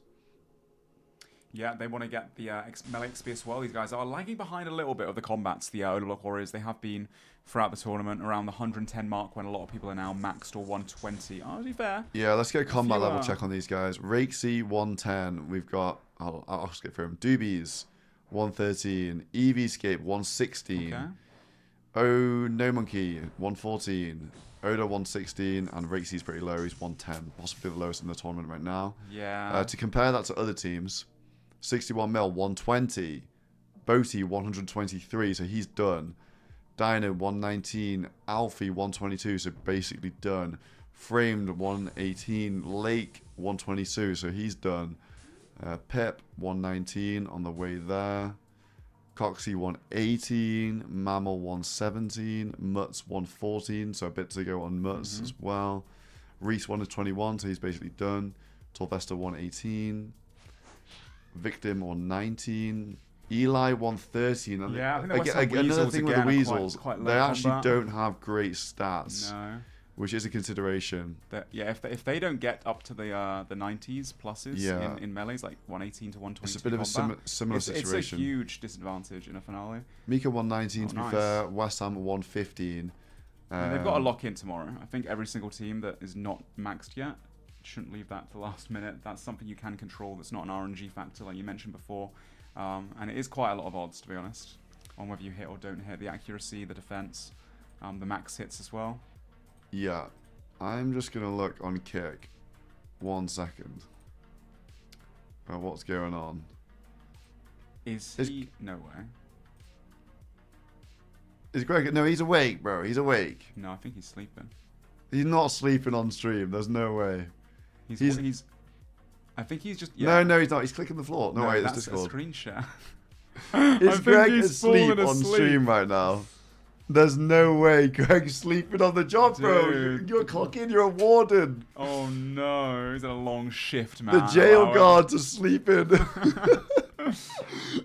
Yeah, they want to get the melee XP as well. These guys are lagging behind a little bit of the combats, the Old Block Warriors. They have been throughout the tournament around the 110 mark when a lot of people are now maxed or 120. Oh, to be fair. Yeah, let's get a combat level check on these guys. Rakesy 110. We've got, I'll skip through them. Doobies 113. Eevescape 116. Okay. Oh No Monkey 114. Oda 116, and Rakesy's pretty low. He's 110, possibly the lowest in the tournament right now. Yeah. To compare that to other teams, 61 mil 120. Boaty 123, so he's done. Dino 119. Alfie 122, so basically done. Framed 118. Lake 122, so he's done. Pip 119 on the way there. Coxie 118, Mammal 117, Mutz 114, so a bit to go on Mutz as well. Reese 121, so he's basically done. Torvesta 118, Victim 119, Eli 113. And yeah, I think another thing with the Weasels, quite they actually don't have great stats. No. Which is a consideration. Yeah, if they don't get up to the 90s pluses in melees, like 118 to 120, it's a bit of a similar situation. It's a huge disadvantage in a finale. Mika 119 to be fair. West Ham 115. They've got a lock in tomorrow. I think every single team that is not maxed yet shouldn't leave that to the last minute. That's something you can control. That's not an RNG factor like you mentioned before, and it is quite a lot of odds to be honest on whether you hit or don't hit. The accuracy, the defense, the max hits as well. Yeah, I'm just going to look on Kick. 1 second. What's going on? Is he... No way. Is Greg... No, he's awake, bro. He's awake. No, I think he's sleeping. He's not sleeping on stream. There's no way. He's I think he's just... Yeah. No, he's not. He's clicking the floor. No, wait, that's Discord. a screen share. Is Greg asleep on stream right now? There's no way Greg's sleeping on the job, bro. You're clocking, you're a warden. Oh no, he's in a long shift, man. The jail guards are sleeping.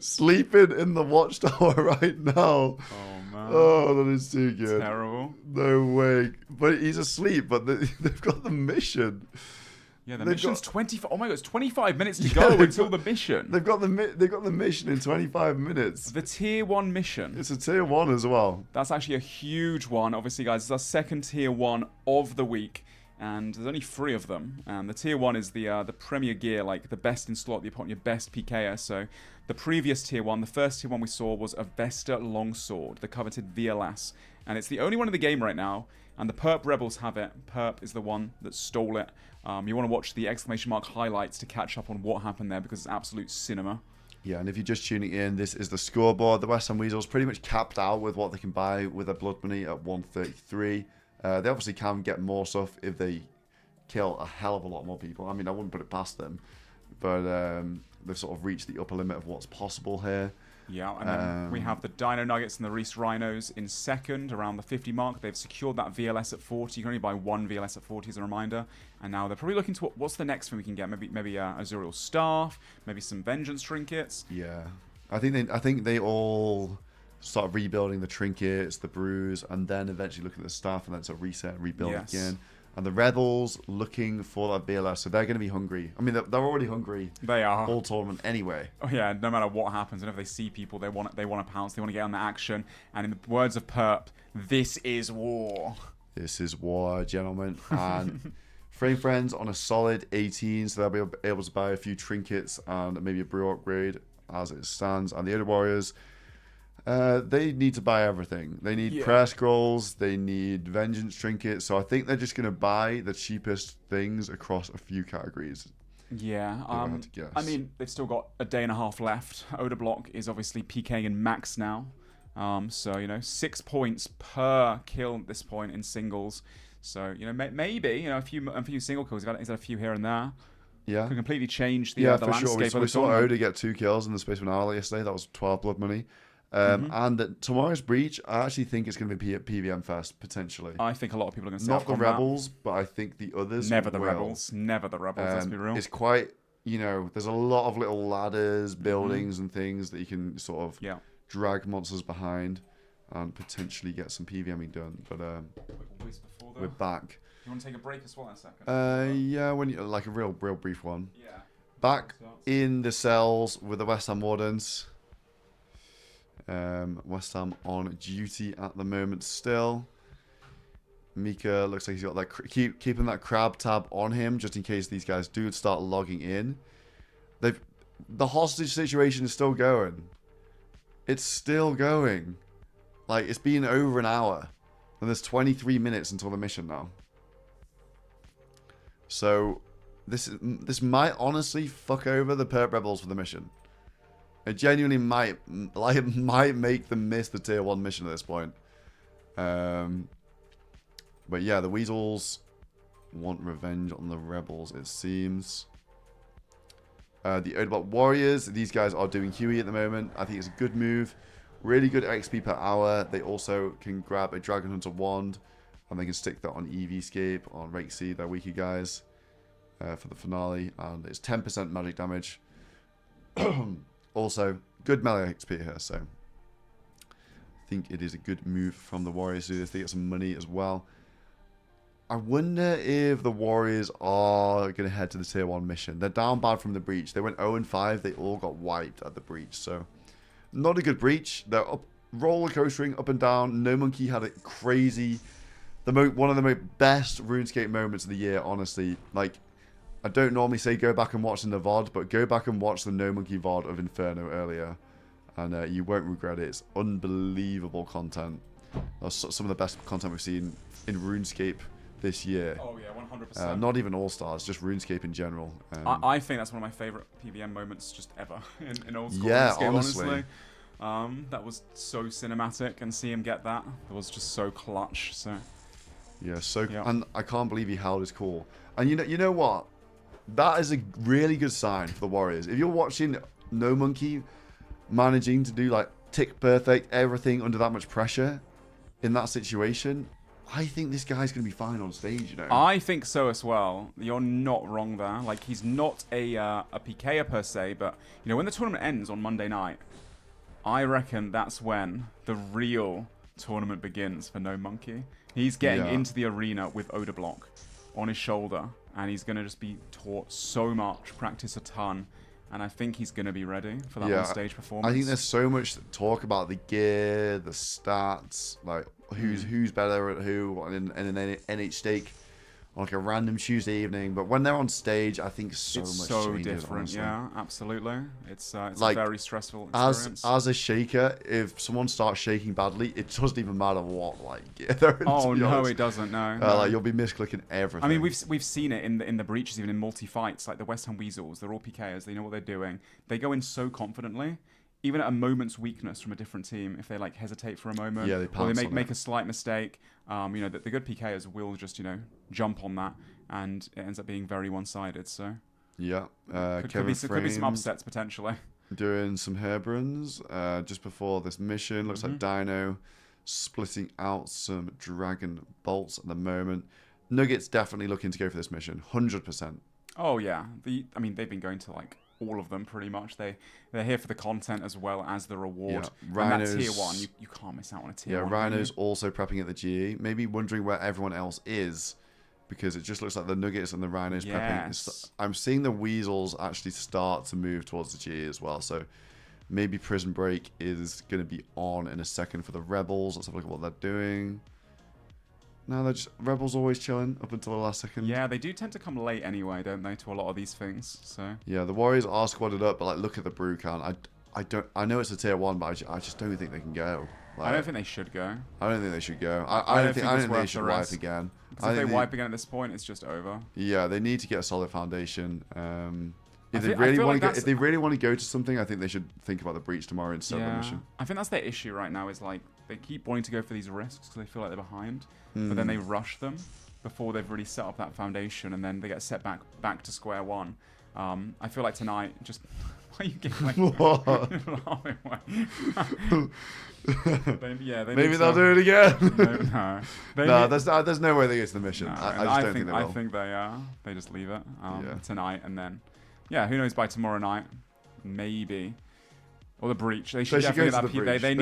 Sleeping in the watchtower right now. Oh man. Oh, that is too good. Terrible. No way. But he's asleep, but they've got the mission. Yeah, the mission's 25. Oh my god, it's 25 minutes to go until the mission. They've got the mission in 25 minutes. The tier 1 mission. It's a tier 1 as well. That's actually a huge one. Obviously, guys, it's our second tier 1 of the week, and there's only 3 of them. The tier 1 is the premier gear, like the best in slot, your best PKer. So the previous tier 1, the first tier 1 we saw was a Vesta Longsword, the coveted VLS, and it's the only one in the game right now. And the Perp Rebels have it. Perp is the one that stole it. You want to watch the exclamation mark highlights to catch up on what happened there because it's absolute cinema. Yeah, and if you're just tuning in, this is the scoreboard. The West Ham Weasels pretty much capped out with what they can buy with their blood money at 133. They obviously can get more stuff if they kill a hell of a lot more people. I mean, I wouldn't put it past them. But they've sort of reached the upper limit of what's possible here. Yeah, and then we have the Dino Nuggets and the Reese Rhinos in second, around the 50 mark. They've secured that VLS at 40. You can only buy 1 VLS at 40 as a reminder. And now they're probably looking to what's the next thing we can get? Maybe Azuriel Staff, maybe some Vengeance Trinkets. Yeah, I think they all start rebuilding the trinkets, the brews, and then eventually looking at the staff and then sort of reset and rebuild again. And the Rebels looking for that VLS, so they're going to be hungry. I mean, they're already hungry. They are all tournament anyway. Oh yeah, no matter what happens, and if they see people, they want to pounce. They want to get on the action. And in the words of Perp, this is war. This is war, gentlemen. And Frame Friends on a solid 18, so they'll be able to buy a few trinkets and maybe a brew upgrade as it stands. And the other Warriors, they need to buy everything. They need prayer scrolls, they need vengeance trinkets, so I think they're just going to buy the cheapest things across a few categories. Yeah, I mean, they've still got a day and a half left. Oda Block is obviously PKing in max now. So, you know, 6 points per kill at this point in singles. So, you know, maybe, you know, a few single kills. He's had a few here and there. Yeah. Could completely change the, yeah, the for landscape sure. We of the saw tournament. Oda get 2 kills in the space of an hour yesterday. That was 12 blood money. And tomorrow's breach, I actually think it's going to be a PVM fest, potentially. I think a lot of people are going to say not the Rebels, but I think the others Never the will. Rebels. Never the Rebels, let's be real. It's quite, you know, there's a lot of little ladders, buildings, and things that you can sort of drag monsters behind and potentially get some PVMing done. But we're back. You want to take a break as well in a second? Yeah, when you, like a real brief one. Yeah. Back in the cells with the West Ham Wardens. West Ham on duty at the moment still. Mika looks like he's got that keeping that crab tab on him just in case these guys do start logging in. The hostage situation is still going. It's still going. Like, it's been over an hour and there's 23 minutes until the mission now. So this might honestly fuck over the Perp Rebels for the mission. It genuinely might make them miss the tier 1 mission at this point. But yeah, the Weasels want revenge on the Rebels, it seems. The Odebot Warriors, these guys are doing Huey at the moment. I think it's a good move. Really good XP per hour. They also can grab a Dragon Hunter wand and they can stick that on EVscape, on Rakeseed, they're weaker guys, for the finale. And it's 10% magic damage. Also, good melee XP here, so I think it is a good move from the Warriors to do this. They get some money as well. I wonder if the Warriors are going to head to the tier 1 mission. They're down bad from the breach. They went 0-5. They all got wiped at the breach, so not a good breach. They're up, roller coastering up and down. No Monkey had a crazy, one of the best RuneScape moments of the year, honestly. Like, I don't normally say go back and watch in the VOD, but go back and watch the No Monkey VOD of Inferno earlier, and you won't regret it. It's unbelievable content. That's some of the best content we've seen in RuneScape this year. Oh yeah, 100%. Not even All Stars, just RuneScape in general. I think that's one of my favorite PVM moments just ever in Old School RuneScape, honestly. That was so cinematic, and see him get that, it was just so clutch. So yeah, and I can't believe he held his call. And you know what? That is a really good sign for the Warriors. If you're watching No Monkey managing to do like tick perfect everything under that much pressure in that situation, I think this guy's going to be fine on stage, you know. I think so as well. You're not wrong there. Like, he's not a PKer per se, but you know, when the tournament ends on Monday night, I reckon that's when the real tournament begins for No Monkey. He's getting into the arena with Oda Block on his shoulder, and he's going to just be taught so much, practice a ton, and I think he's going to be ready for that on-stage performance. I think there's so much talk about the gear, the stats, like who's better at who in an NH stake on like a random Tuesday evening. But when they're on stage, I think it's much changes, different. Honestly. Yeah, absolutely. It's like, a very stressful experience. As a shaker, if someone starts shaking badly, it doesn't even matter what like gear they're in. Oh no, it doesn't. No, like you'll be misclicking everything. I mean, we've seen it in the breaches, even in multi-fights, like the West Ham Weasels. They're all PKers. They know what they're doing. They go in so confidently. Even at a moment's weakness from a different team, if they like hesitate for a moment, or they make a slight mistake, you know, the good PKers will just, you know, jump on that, and it ends up being very one-sided. So yeah, could be some upsets potentially. Doing some Herbruns just before this mission. Looks like Dino splitting out some Dragon Bolts at the moment. Nuggets definitely looking to go for this mission, 100%. Oh yeah, I mean, they've been going to like all of them pretty much. They're here for the content as well as the reward. Yeah, Rhinos, and that tier 1, you can't miss out on a tier 1. Yeah, Rhino's also prepping at the GE. Maybe wondering where everyone else is, because it just looks like the Nuggets and the Rhinos prepping. I'm seeing the Weasels actually start to move towards the GE as well. So maybe Prison Break is going to be on in a second for the Rebels. Let's have a look at what they're doing. No, they're just Rebels always chilling up until the last second. Yeah, they do tend to come late anyway, don't they, to a lot of these things. So yeah, the Warriors are squadded up, but like look at the brew count. I know it's a tier 1, but I just don't think they can go. Like, I don't think they should go. I don't think they should go. I don't think they should wipe again. Because if they wipe again at this point, it's just over. Yeah, they need to get a solid foundation. If they really want to go to something, I think they should think about the breach tomorrow instead of the mission. I think that's their issue right now. Is like they keep wanting to go for these risks because they feel like they're behind, but then they rush them before they've really set up that foundation, and then they get set back to square one. I feel like tonight, just why are you getting like Maybe they'll do it again. No, there's no way they get to the mission. I just don't think they will. I think they just leave it tonight, and then who knows, by tomorrow night, maybe. Or the breach. They should definitely get that PV. They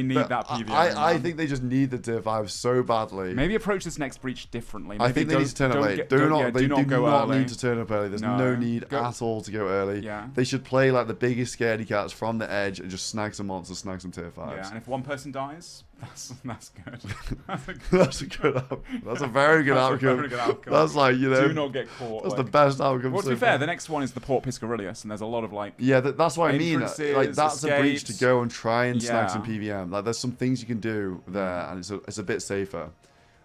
need that PV. I think they just need the tier 5 so badly. Maybe approach this next breach differently. I think they need to turn up late. Do not go early. Need to turn up early. There's no need at all to go early. Yeah. They should play like the biggest scaredy cats from the edge and just snag some monsters, snag some tier 5s. Yeah, and if one person dies, that's good. That's a good outcome. That's a very good outcome. That's like, do not get caught. That's the best outcome. Well, to be fair, the next one is the Port Piscarillius, and there's a lot of like that's what I mean. Like that's escapes. A breach to go and try and snag some PVM. Like there's some things you can do there, and it's a bit safer.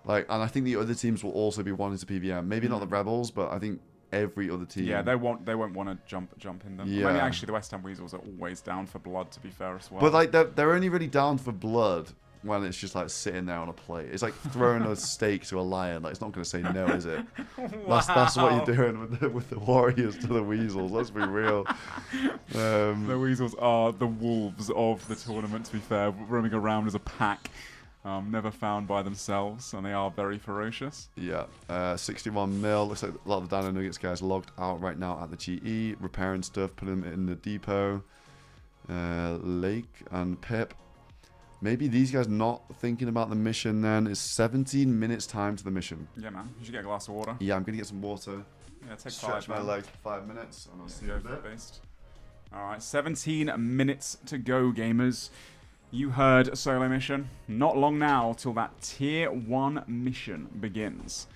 Like, and I think the other teams will also be wanting to PVM. Maybe not the Rebels, but I think every other team. Yeah, they won't want to jump in them. Yeah. I mean, actually, the West Ham Weasels are always down for blood, to be fair as well. But like they're only really down for blood when it's just like sitting there on a plate. It's like throwing a steak to a lion. Like it's not going to say no, is it? That's what you're doing with the Warriors to the Weasels. Let's be real. The Weasels are the wolves of the tournament, to be fair, roaming around as a pack. Never found by themselves, and they are very ferocious. Yeah, 61 mil. Looks like a lot of the Dino Nuggets guys logged out right now at the GE, repairing stuff, putting them in the depot. Lake and Pip. Maybe these guys not thinking about the mission then. It's 17 minutes time to the mission. Yeah, man. You should get a glass of water. Yeah, I'm going to get some water. Yeah, take Stretch 5 my man. legs for 5 minutes, and I'll see you in a bit. Alright, 17 minutes to go, gamers. You heard SoloMission. Not long now till that Tier 1 mission begins.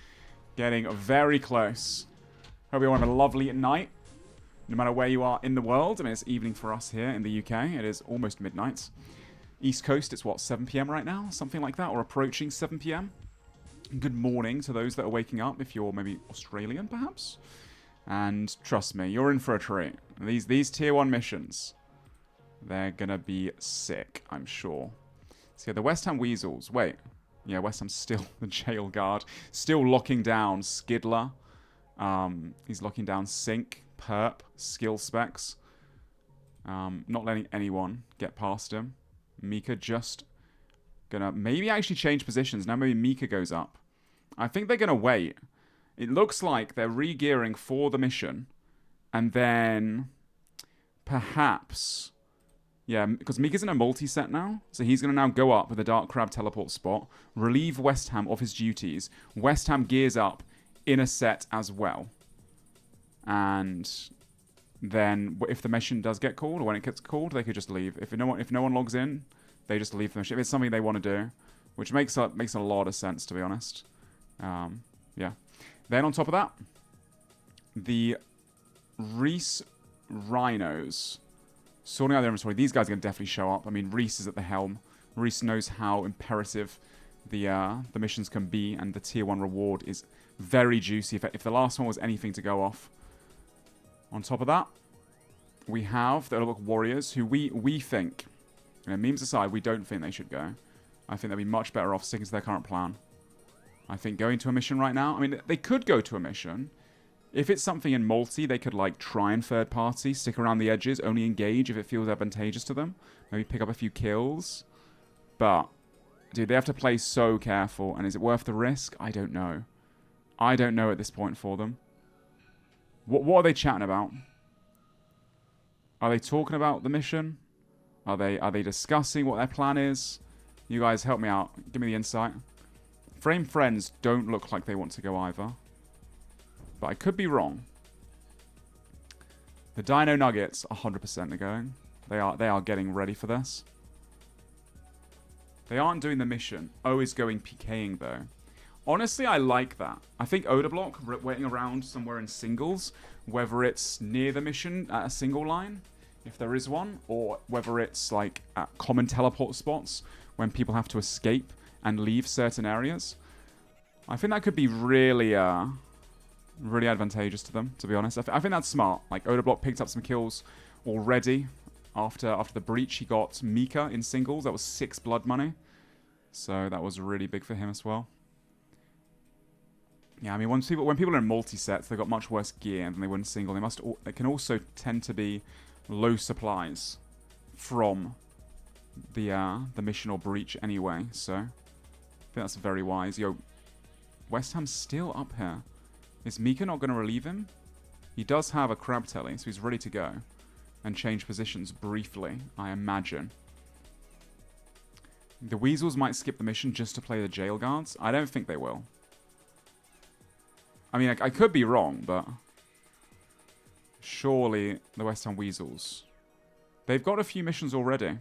Getting very close. Hope you all have a lovely night. No matter where you are in the world. I mean, it's evening for us here in the UK. It is almost midnight. East Coast, it's what, 7 PM right now? Something like that, or approaching 7 PM. Good morning to those that are waking up, if you're maybe Australian, perhaps. And trust me, you're in for a treat. These Tier 1 missions, they're gonna be sick, I'm sure. So yeah, the West Ham Weasels, wait. Yeah, West Ham's still the jail guard. Still locking down Skidler. He's locking down Sync, Perp, Skill Specs. Not letting anyone get past him. Mika just gonna maybe actually change positions. Now maybe Mika goes up. I think they're gonna wait. It looks like they're re-gearing for the mission. And then perhaps, yeah, because Mika's in a multi-set now. So he's gonna now go up with the Dark Crab teleport spot, relieve West Ham of his duties. West Ham gears up in a set as well. And then if the mission does get called, or when it gets called, they could just leave. If no one logs in, they just leave the mission. If it's something they want to do, which makes a lot of sense, to be honest. Yeah. Then on top of that, the Reese Rhinos. Sorting out their inventory. These guys are going to definitely show up. I mean, Reese is at the helm. Reese knows how imperative the missions can be, and the Tier 1 reward is very juicy. If the last one was anything to go off. On top of that, we have the Old School Warriors, who we think, memes aside, we don't think they should go. I think they'd be much better off sticking to their current plan. I think going to a mission right now, I mean, they could go to a mission. If it's something in multi, they could like try and third party, stick around the edges, only engage if it feels advantageous to them. Maybe pick up a few kills. But, dude, they have to play so careful, and is it worth the risk? I don't know. I don't know at this point for them. What are they chatting about? Are they talking about the mission? Are they discussing what their plan is? You guys help me out. Give me the insight. Frame Friends don't look like they want to go either. But I could be wrong. The Dino Nuggets 100% are going. They are getting ready for this. They aren't doing the mission. O is going PKing though. Honestly, I like that. I think Odablock waiting around somewhere in singles, whether it's near the mission at a single line, if there is one, or whether it's like at common teleport spots when people have to escape and leave certain areas. I think that could be really Really advantageous to them, to be honest. I think that's smart. Like, Odablock picked up some kills already. After the breach, he got Mika in singles. That was 6 blood money. So that was really big for him as well. Yeah, I mean, when people are in multi-sets, they've got much worse gear than they would in single. They can also tend to be low supplies from the mission or breach anyway. So I think that's very wise. Yo, West Ham's still up here. Is Mika not going to relieve him? He does have a crab telly, so he's ready to go. And change positions briefly, I imagine. The Weasels might skip the mission just to play the jail guards. I don't think they will. I mean, I could be wrong, but... surely the West Ham Weasels. They've got a few missions already.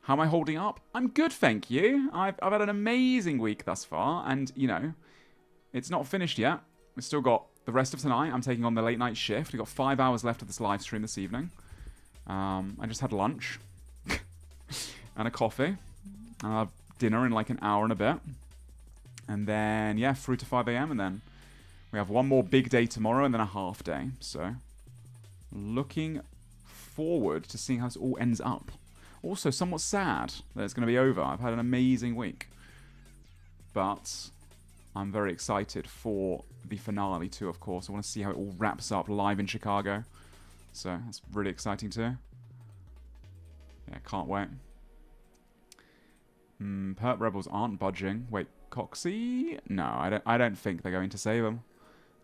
How am I holding up? I'm good, thank you. I've had an amazing week thus far, and, you know, it's not finished yet. We've still got the rest of tonight. I'm taking on the late night shift. We've got 5 hours left of this live stream this evening. I just had lunch. And a coffee. And I'll have dinner in like an hour and a bit. And then, yeah, through to 5 a.m. And then we have one more big day tomorrow and then a half day. So, looking forward to seeing how this all ends up. Also, somewhat sad that it's going to be over. I've had an amazing week. But I'm very excited for the finale too, of course. I want to see how it all wraps up live in Chicago. So, that's really exciting too. Yeah, can't wait. Perp Rebels aren't budging. Wait, Coxie? No, I don't think they're going to save them.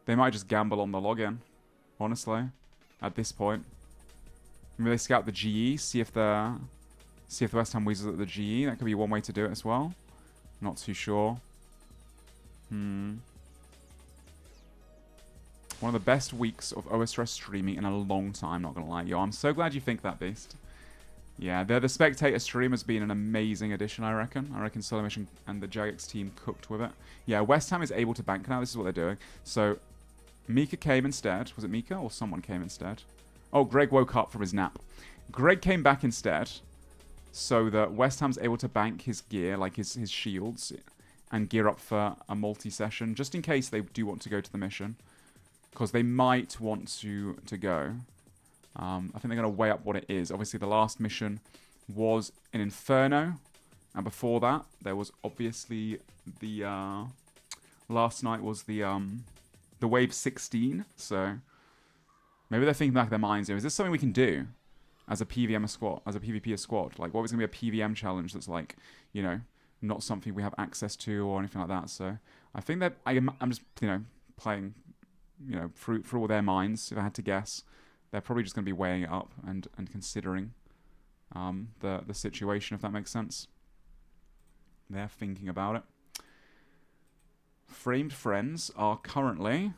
They might just gamble on the login, honestly, at this point. Maybe they scout the GE, see if the West Ham Weasels at the GE. That could be one way to do it as well. Not too sure. One of the best weeks of OSRS streaming in a long time, not gonna lie. Yo, I'm so glad you think that, Beast. Yeah, the spectator stream has been an amazing addition, I reckon. I reckon SoloMission and the Jagex team cooked with it. Yeah, West Ham is able to bank now. This is what they're doing. So, Mika came instead. Was it Mika or someone came instead? Oh, Greg woke up from his nap. Greg came back instead so that West Ham's able to bank his gear, like his shields, and gear up for a multi-session, just in case they do want to go to the mission. Because they might want to go. I think they're going to weigh up what it is. Obviously, the last mission was an Inferno. And before that, there was obviously the... last night was the Wave 16. So, maybe they're thinking back of their minds. Is this something we can do as a PVM squad, as a PvP squad? Like, what was going to be a PVM challenge that's like, you know, not something we have access to or anything like that. So, I think that I'm just, you know, playing, you know, through all their minds, if I had to guess. They're probably just going to be weighing it up and considering the situation, if that makes sense. They're thinking about it. Framed Friends are currently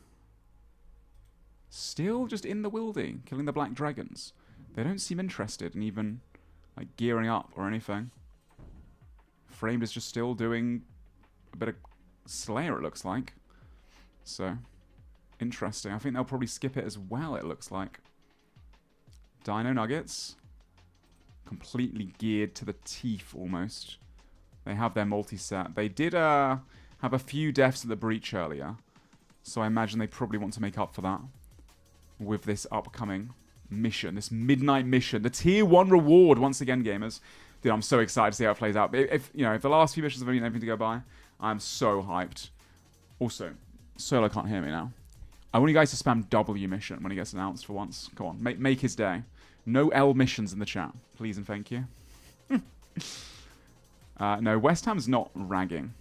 still just in the wildy, killing the Black Dragons. They don't seem interested in even like gearing up or anything. Framed is just still doing a bit of Slayer, it looks like. So, interesting. I think they'll probably skip it as well, it looks like. Dino Nuggets. Completely geared to the teeth, almost. They have their multi-set. They did have a few deaths at the breach earlier. So I imagine they probably want to make up for that with this upcoming mission. This midnight mission. The tier 1 reward, once again, gamers. Dude, I'm so excited to see how it plays out. If you know, if the last few missions have only anything to go by, I'm so hyped. Also, Solo can't hear me now. I want you guys to spam W mission when he gets announced for once. Come on, make his day. No L missions in the chat, please and thank you. No, West Ham's not ragging.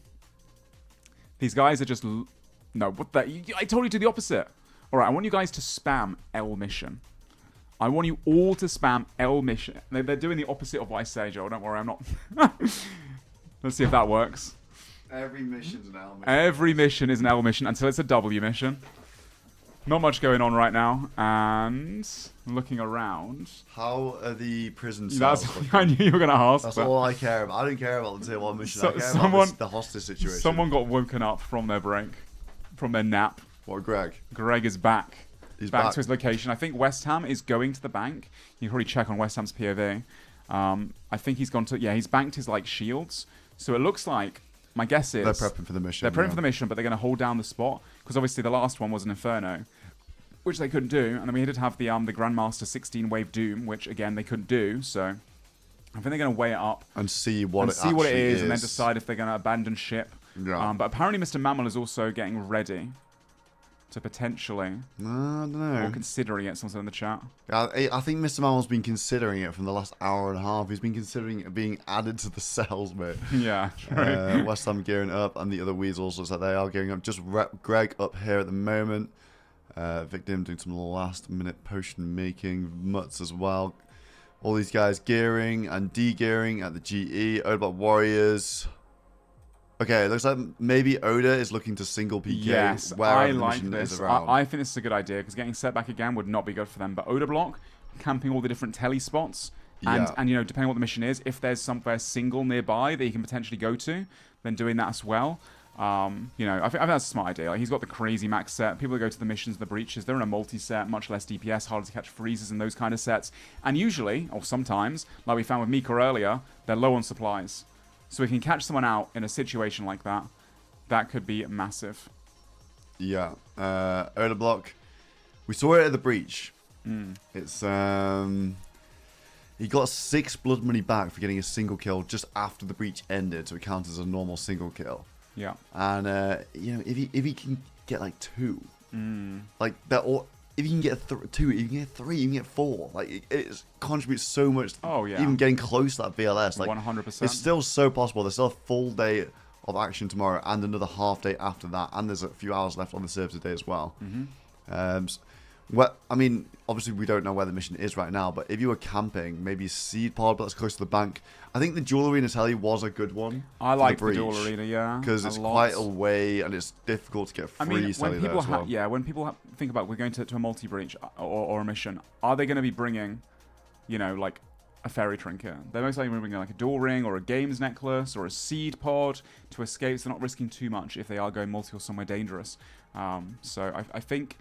These guys are just... No, what the... I told you to do the opposite. Alright, I want you guys to spam L mission. I want you all to spam L mission. They're doing the opposite of what I say, Joel. Don't worry, I'm not... Let's see if that works. Every mission's an L mission. Every mission is an L mission until it's a W mission. Not much going on right now, and looking around. How are the prison cells? I knew you were going to ask. That's all I care about. I don't care about the tier 1 mission. I care about the hostage situation. Someone got woken up from their break, from their nap. What, Greg? Greg is back. He's back back to his location. I think West Ham is going to the bank. You can probably check on West Ham's POV. I think he's gone to... Yeah, he's banked his, like, shields. So it looks like My guess is... They're prepping for the mission. They're prepping for the mission, but they're going to hold down the spot. Because obviously the last one was an Inferno, which they couldn't do. And then we did have the Grandmaster 16-wave Doom, which, again, they couldn't do. So I think they're going to weigh it up. And see what it is. And then decide if they're going to abandon ship. Yeah. But apparently Mr. Mammal is also getting ready to potentially... I don't know. Or considering it, someone said in the chat. I think Mr. Mammal's been considering it from the last hour and a half. He's been considering it being added to the cells, mate. Yeah, true. West Ham gearing up, and the other Weasels looks like they are gearing up. Just Greg up here at the moment. Victim doing some last-minute potion making. Mutts as well. All these guys gearing and de-gearing at the GE. Odeblock Warriors. Okay, it looks like maybe Oda is looking to single PK. Yes, where I the like mission this. is around. I think this is a good idea because getting set back again would not be good for them. But Oda block, camping all the different telly spots, and you know, depending on what the mission is, if there's somewhere single nearby that you can potentially go to, then doing that as well. You know, I think that's a smart idea. Like, he's got the crazy max set. People that go to the missions, the breaches, they're in a multi-set, much less DPS, harder to catch freezes and those kind of sets. And usually, or sometimes, like we found with Mika earlier, they're low on supplies. So we can catch someone out in a situation like that. That could be massive. Yeah. Oda block. We saw it at the breach. It's he got 6 blood money back for getting a single kill just after the breach ended, so it counts as a normal single kill. Yeah. And you know, if he can get like 2, like that, or if you can get 2, you can get 3, you can get 4. Like it contributes so much. Oh yeah. Even getting close to that VLS, like 100%. it's still so possible. There's still a full day of action tomorrow and another half day after that, and there's a few hours left on the server today as well. Well, I mean, obviously we don't know where the mission is right now, but if you were camping, maybe seed pod, but that's close to the bank. I think the Duel Arena telly was a good one. I like the Duel Arena, yeah, because it's quite away and it's difficult to get free. I mean, when people when people think about we're going to a multi-breach or a mission, are they going to be bringing, you know, like a fairy trinket? They're most likely bringing like a duel ring or a games necklace or a seed pod to escape. So they're not risking too much if they are going multi or somewhere dangerous. So I think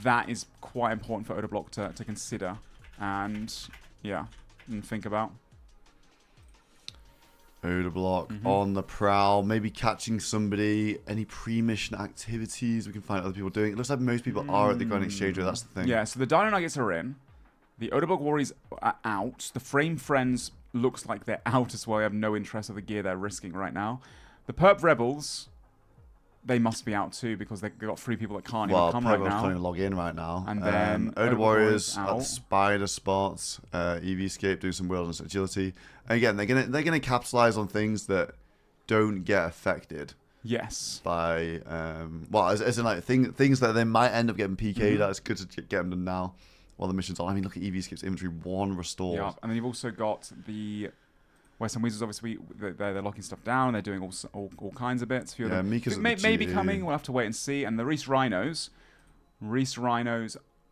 that is quite important for Oda block to consider and and think about. Oda block on the prowl, maybe catching somebody. Any pre-mission activities we can find other people doing. It looks like most people are at the Grand Exchange. That's the thing. Yeah, so the Dino Nuggets are in. The Oda block Warriors are out. The Frame Friends looks like they're out as well. They have no interest of the gear they're risking right now. The Perp Rebels, they must be out too because they've got 3 people that can't even come right now. Can't even log in right now. And then Oda Warriors at the Spider spots. EVscape doing some wilderness agility. And again, they're gonna capitalize on things that don't get affected. Yes. By well, as in like things that they might end up getting PK'd. It's good to get them done now while the mission's on. I mean, look at EVscape's inventory 1 restored. Yeah, and then you've also got the Western Wizards. Obviously, they're locking stuff down. They're doing all kinds of bits. Yeah, Mika's maybe coming. We'll have to wait and see. And the Reese Rhinos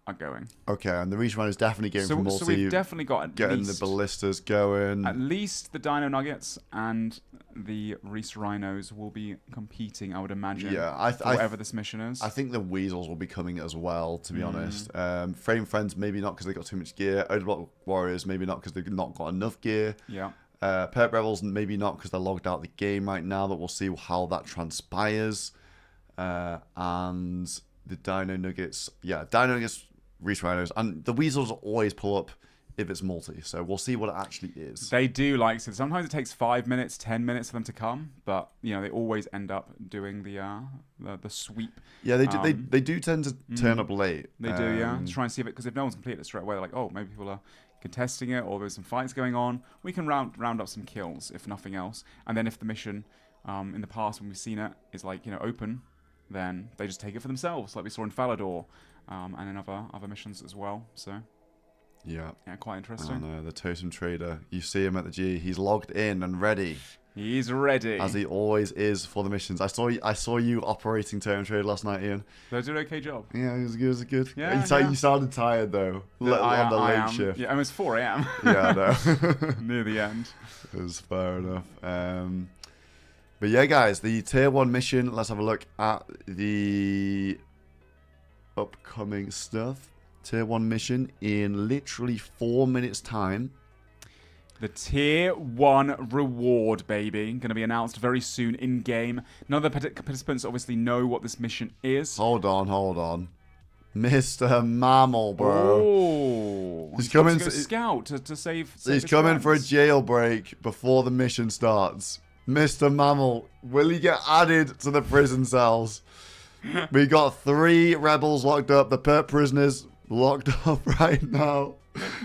are going. Okay, and the Reese Rhinos definitely going for multi. So we've definitely got getting the ballistas going. At least the Dino Nuggets and the Reese Rhinos will be competing, I would imagine. Yeah, whatever this mission is. I think the Weasels will be coming as well, to be honest. Frame Friends, maybe not because they got too much gear. Oda block Warriors, maybe not because they've not got enough gear. Yeah. Perp Rebels, maybe not because they're logged out of the game right now, but we'll see how that transpires. And the Dino Nuggets, Dino Nuggets, Reese Rhinos, and the Weasels always pull up if it's multi, so we'll see what it actually is. They do like to. Sometimes it takes 5 minutes, 10 minutes for them to come, but you know they always end up doing the sweep. Yeah, they do tend to turn up late. They do, yeah. To try and see if it, because if no one's completed it straight away, they're like, oh, maybe people are contesting it, or there's some fights going on. We can round up some kills, if nothing else. And then if the mission, in the past when we've seen it, is like open, then they just take it for themselves, like we saw in Falador, and in other missions as well. So. Yeah, quite interesting. I know, the Totem Trader. You see him at the G. He's logged in and ready. He's ready. As he always is for the missions. I saw you operating Totem Trader last night, Ian. Did I do an okay job? Yeah, it was good. Yeah, you sounded tired, though. On the late shift. Yeah, I mean, it's 4 a.m. Yeah, I know. Near the end. It was fair enough. But yeah, guys, the Tier 1 mission. Let's have a look at the upcoming stuff. Tier 1 mission in literally 4 minutes time. The Tier 1 reward, baby. Going to be announced very soon in-game. None of the participants obviously know what this mission is. Hold on. Mr. Mammal, bro. Oh, he's coming to go scout to save he's his coming for a friends. jailbreak before the mission starts. Mr. Mammal, will he get added to the prison cells? We got 3 rebels locked up. The perp prisoners locked up right now.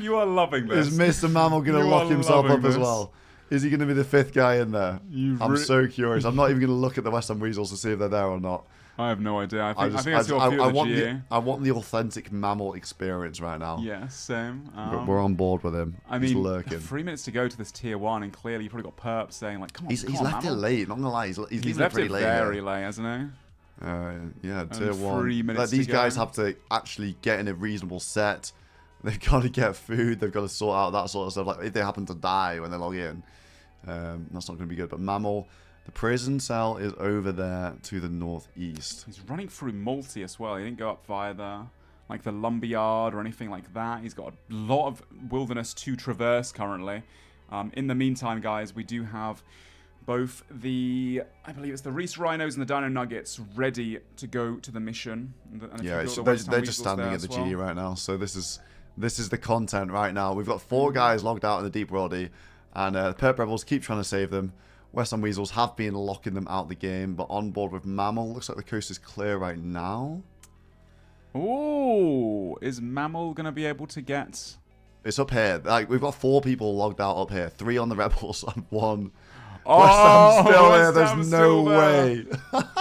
You are loving this. Is Mr. Mammal going to lock himself up as well? Is he going to be the 5th guy in there? I'm so curious. I'm not even going to look at the West Ham Weasels to see if they're there or not. I have no idea. I think I saw a few of the GA. I want the authentic Mammal experience right now. Yeah, same. We're on board with him. I He's mean, lurking. 3 minutes to go to this Tier 1, and clearly you probably got perps saying, like, come on, He's left it late, not going to lie. He's leaving left pretty it late. very late, hasn't he? Yeah, Only Tier 1. 3 minutes Like, these to guys go. have to actually get in a reasonable set. They've got to get food. They've got to sort out that sort of stuff. Like, if they happen to die when they log in, that's not going to be good. But Mammal, the prison cell is over there to the northeast. He's running through multi as well. He didn't go up via the lumberyard or anything like that. He's got a lot of wilderness to traverse currently. In the meantime, guys, we do have both I believe it's the Reese Rhinos and the Dino Nuggets ready to go to the mission. And Yeah, they're just standing at the GE right now. So this is the content right now. We've got 4 guys logged out in the deep worldy, and the Perp Rebels keep trying to save them. West Ham Weasels have been locking them out the game, but on board with Mammal. Looks like the coast is clear right now. Oh, is Mammal going to be able to get... It's up here. Like, we've got 4 people logged out up here. 3 on the Rebels and 1... Oh, West Ham's still there. West There's Ham's no still there. way.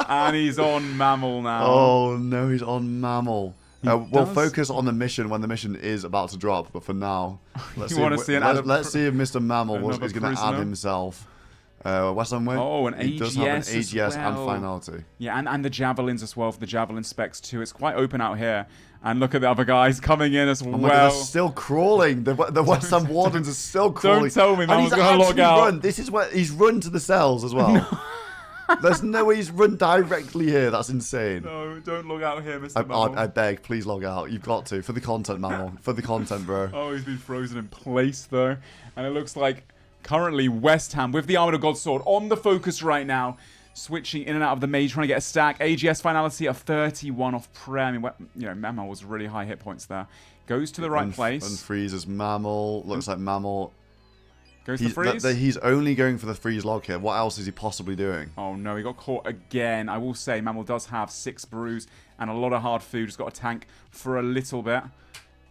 And he's on Mammal now. Oh, no, he's on Mammal. We'll does- focus on the mission when the mission is about to drop, but for now, let's see if Mr. Mammal is going to add himself. West Ham win. Oh, an AGS He does have an AGS as and well. finality. Yeah, and the javelins as well for the javelin specs too. It's quite open out here. And look at the other guys coming in as Oh well. my God, they're still crawling. The West Ham Wardens are still crawling. Don't tell me, And Mammal's he's going to log actually out. run. This is where he's run to the cells as well. There's no way he's run directly here. That's insane. No, don't log out here, Mr. Mammal. I beg, please log out. You've got to. For the content, Mammal. For the content, bro. Oh, he's been frozen in place, though. And it looks like currently West Ham, with the Armored of God Sword, on the focus right now. Switching in and out of the maze, trying to get a stack. AGS finality of 31 off Prem. I mean, you know, Mammal was really high hit points there. Goes to the right place. Unfreezes Mammal. Looks like Mammal... Goes to freeze. He's only going for the freeze log here. What else is he possibly doing? Oh no, he got caught again. I will say, Mammal does have 6 brews and a lot of hard food. He's got a tank for a little bit.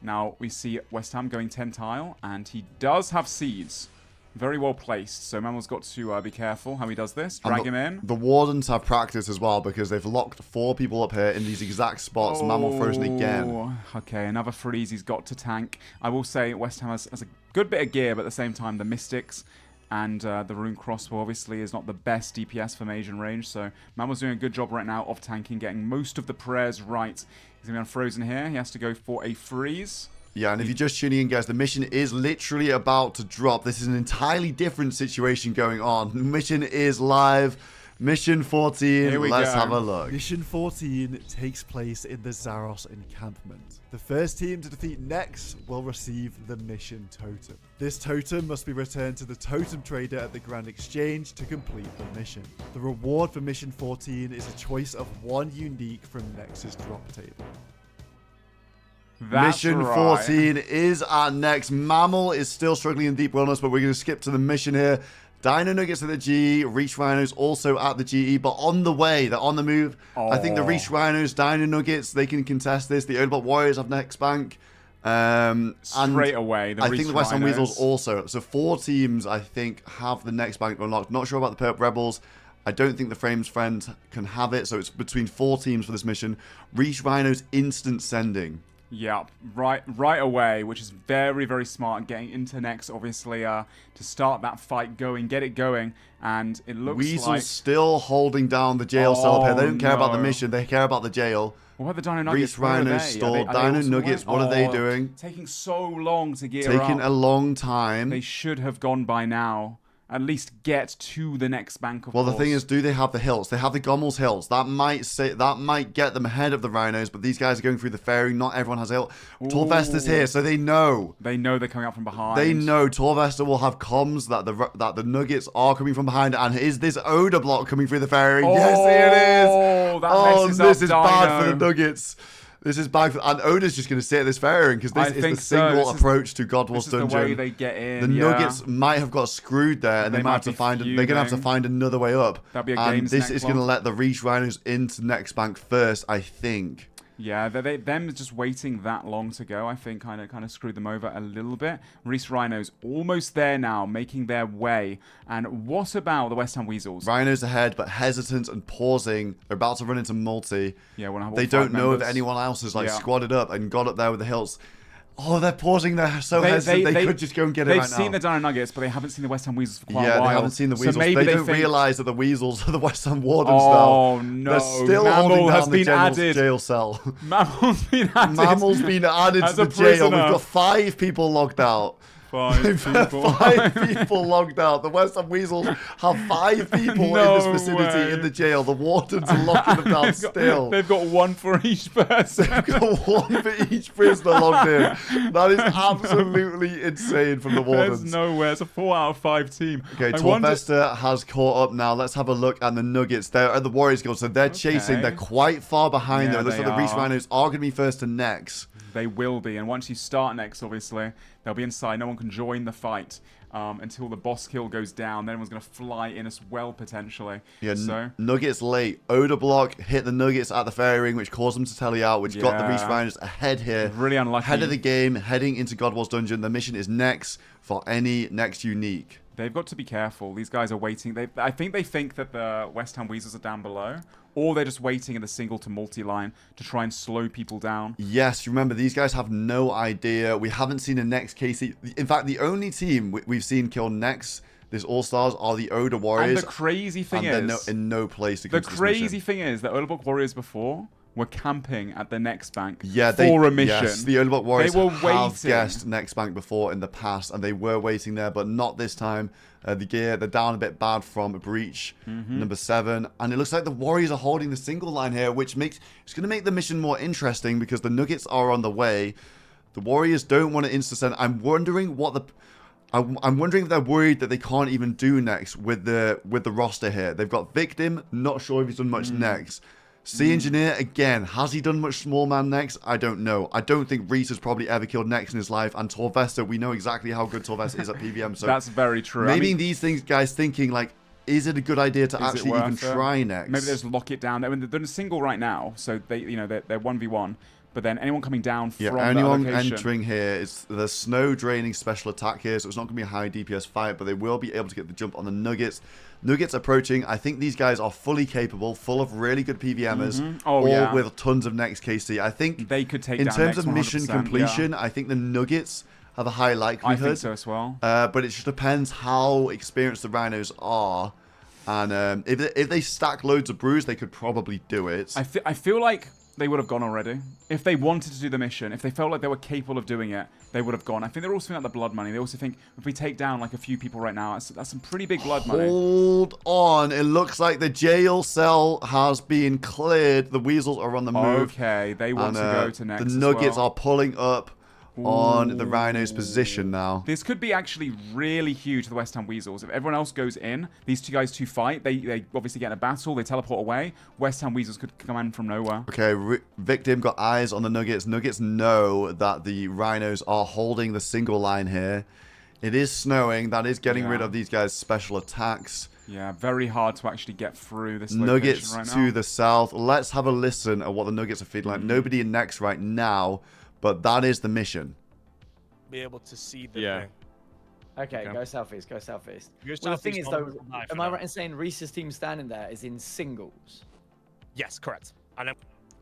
Now we see West Ham going 10 tile, and he does have seeds. Very well placed. So Mammal's got to be careful how he does this. Drag him in. The Wardens have practice as well because they've locked 4 people up here in these exact spots. Mammal frozen again. Okay, another freeze he's got to tank. I will say West Ham has a good bit of gear, but at the same time the Mystics and the Rune Crossbow obviously is not the best DPS for mage and range. So Mammal's doing a good job right now of tanking, getting most of the prayers right. He's going to be unfrozen here. He has to go for a freeze. Yeah, and if you're just tuning in, guys, the mission is literally about to drop. This is an entirely different situation going on. Mission is live. Mission 14. Let's have a look. Mission 14 takes place in the Zaros encampment. The first team to defeat Nex will receive the mission totem. This totem must be returned to the totem trader at the Grand Exchange to complete the mission. The reward for Mission 14 is a choice of 1 unique from Nex's drop table. Mission 14 is our next. Mammal is still struggling in deep wilderness, but we're going to skip to the mission here. Dino Nuggets at the GE, Reach Rhinos also at the GE, but on the way, they're on the move. I think the Reach Rhinos, Dino Nuggets, they can contest this. The Odebot Warriors have next bank. Straight away, I think the West Ham Weasels also. So 4 teams, I think, have the next bank unlocked. Not sure about the Perp Rebels. I don't think the Frames Friend can have it, so it's between 4 teams for this mission. Reach Rhinos instant sending. Yeah, right away, which is very, very smart. Getting into Nex, obviously, to start that fight going, get it going, and it looks Weasel's like... still holding down the jail cell here. They don't care about the mission, they care about the jail. What about the Dino Nuggets? Reach Rhinos stalled. Dino Nuggets, what are they doing? Taking so long to gear Taking up. a long time. They should have gone by now. at least get to the next bank. Of Well, course. the thing is, do they have the hills? They have the Gommel's hills. That might get them ahead of the Rhinos, but these guys are going through the fairy. Not everyone has a hill. Torvesta's here, so they know. They know they're coming up from behind. They know Torvesta will have comms that the Nuggets are coming from behind. And is this Oda block coming through the fairy? Yes, here it is. This is bad for the Nuggets. This is bad, and Oda's just going to sit at this fairing because this is the single approach to God Wars Dungeon. This is the way they get in. The Nuggets might have got screwed there, and they might have to find. They're going to have to find another way up. That'll be a and game's this next is going to one. let the Reach Rhinos into next bank first, I think. Yeah, them just waiting that long to go, I think, kind of screwed them over a little bit. Reese Rhinos almost there now, making their way. And what about the West Ham Weasels? Rhinos ahead, but hesitant and pausing. They're about to run into multi. Yeah, they don't know if anyone else has squatted up and got up there with the hills. Oh, they're pausing there, so hesitant. They could just go and get it right now. They've seen the Dino Nuggets, but they haven't seen the West Ham Weasels for quite a while. Yeah, they haven't seen the Weasels. So maybe they don't realise that the Weasels are the West Ham Wardens now. Oh, no. They're still holding down the jail cell. Mammal's been added. Mammal's been added to the jail. We've got 5 people locked out. 5 people. 5 people locked out. The West Ham Weasels have 5 people in this vicinity in the jail. The wardens are locking them down still. They've got 1 for each person. They've got 1 for each prisoner locked in. That is absolutely insane from the wardens. There's nowhere. It's a 4 out of 5 team. Okay, Torvesta has caught up now. Let's have a look at the Nuggets. They're at the Warriors Guild, so they're chasing. They're quite far behind them. It looks like the Reach Rhinos are going to be first to next. They will be, and once you start next, obviously, they'll be inside. No one can join the fight until the boss kill goes down. Then everyone's going to fly in as well, potentially. Yeah, so Nuggets late. Oda block hit the Nuggets at the fairy ring, which caused them to tele out, which got the Reach Rhinos ahead here. Really unlucky. Ahead of the game, heading into God Wars Dungeon. The mission is next for any next unique. They've got to be careful. These guys are waiting. I think they think that the West Ham Weasels are down below, or they're just waiting in the single to multi-line to try and slow people down. Yes, remember, these guys have no idea. We haven't seen a next KC. In fact, the only team we've seen kill next this All-Stars are the Oda Warriors. And the crazy thing is... they're in no place to The crazy thing is that Oda Block Warriors before were camping at the next bank for a mission. Yes, the Oda Block Warriors they were have guessed next bank before in the past, and they were waiting there, but not this time. They're down a bit bad from a breach, number 7, and it looks like the Warriors are holding the single line here, which it's going to make the mission more interesting because the Nuggets are on the way. The Warriors don't want to insta-send. I'm wondering I'm wondering if they're worried that they can't even do next with the roster here. They've got Victim, not sure if he's done much next. Sea Engineer, again, has he done much small man next? I don't know. I don't think Reese has probably ever killed next in his life. And Torvesta, we know exactly how good Torvesta is at PVM. So that's very true. Maybe these guys thinking, like, is it a good idea to actually even try next? Maybe they just lock it down. They're in a single right now, so they're 1v1. But then anyone coming down from anyone that location, entering here, it's the snow draining special attack here, so it's not going to be a high DPS fight, but they will be able to get the jump on the Nuggets. Nuggets approaching. I think these guys are fully capable, full of really good PVMers, all with tons of next KC. I think they could take in down terms next of mission 100%, completion, I think the Nuggets have a high likelihood. I think so as well. But it just depends how experienced the Rhinos are. And if they stack loads of brews, they could probably do it. I feel like they would have gone already. If they wanted to do the mission, if they felt like they were capable of doing it, they would have gone. I think they're also thinking about the blood money. They also think if we take down like a few people right now, that's some pretty big blood money. Hold on. It looks like the jail cell has been cleared. The Weasels are on the move. Okay, they want to go to next. The Nuggets are pulling up on the Rhinos' position now. This could be actually really huge for the West Ham Weasels. If everyone else goes in, these two guys to fight, they obviously get in a battle, they teleport away. West Ham Weasels could come in from nowhere. Okay, Victim got eyes on the Nuggets. Nuggets know that the Rhinos are holding the single line here. It is snowing. That is getting rid of these guys' special attacks. Yeah, very hard to actually get through this Nuggets right now. to the south. Let's have a listen at what the Nuggets are feeling like. Nobody in next right now. But that is the mission. Be able to see the thing. Okay, go southeast, go southeast. Go Well, the thing southeast is, though, on am I right in saying Reese's team standing there is in singles? Yes, correct. I know.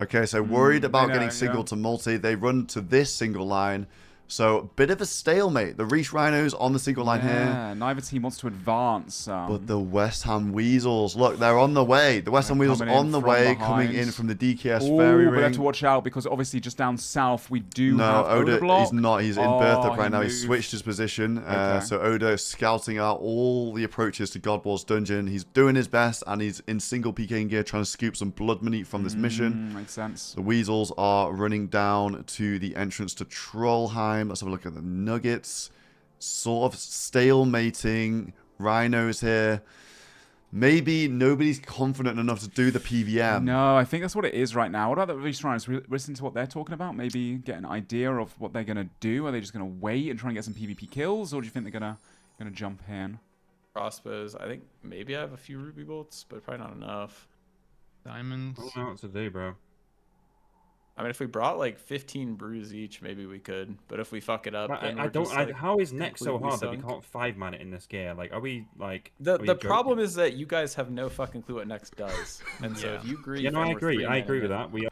Okay, so worried about getting single to multi. They run to this single line. So, bit of a stalemate. The Reach Rhinos on the single line here. Neither team wants to advance. But the West Ham Weasels, look, they're on the way. The West Ham Weasels on the way, coming in from the DKS Fairy Ring. We have to watch out because obviously just down south we do have Oda. Block. He's not. He's in Bertha right now. He's switched his position. So Oda is scouting out all the approaches to Godwall's dungeon. He's doing his best, and he's in single PK gear trying to scoop some blood money from this mission. Makes sense. The Weasels are running down to the entrance to Trollheim. Let's have a look at the Nuggets. Sort of stalemating Rhinos here. Maybe nobody's confident enough to do the PVM. No, I think that's what it is right now. What about the Reach Rhinos? Listen to what they're talking about. Maybe get an idea of what they're gonna do. Are they just gonna wait and try and get some PvP kills, or do you think they're gonna jump in? Crossbows. I think maybe I have a few ruby bolts, but probably not enough. Diamonds. I don't know what to do, bro. I mean, if we brought like 15 brews each, maybe we could. But if we fuck it up, then I don't. just, like, how is next so hard that we sunk? can't 5-man it in this gear? Like, are we like? The problem is that you guys have no fucking clue what next does, and so if you grieve, Yeah, no, I agree. I agree with that. We.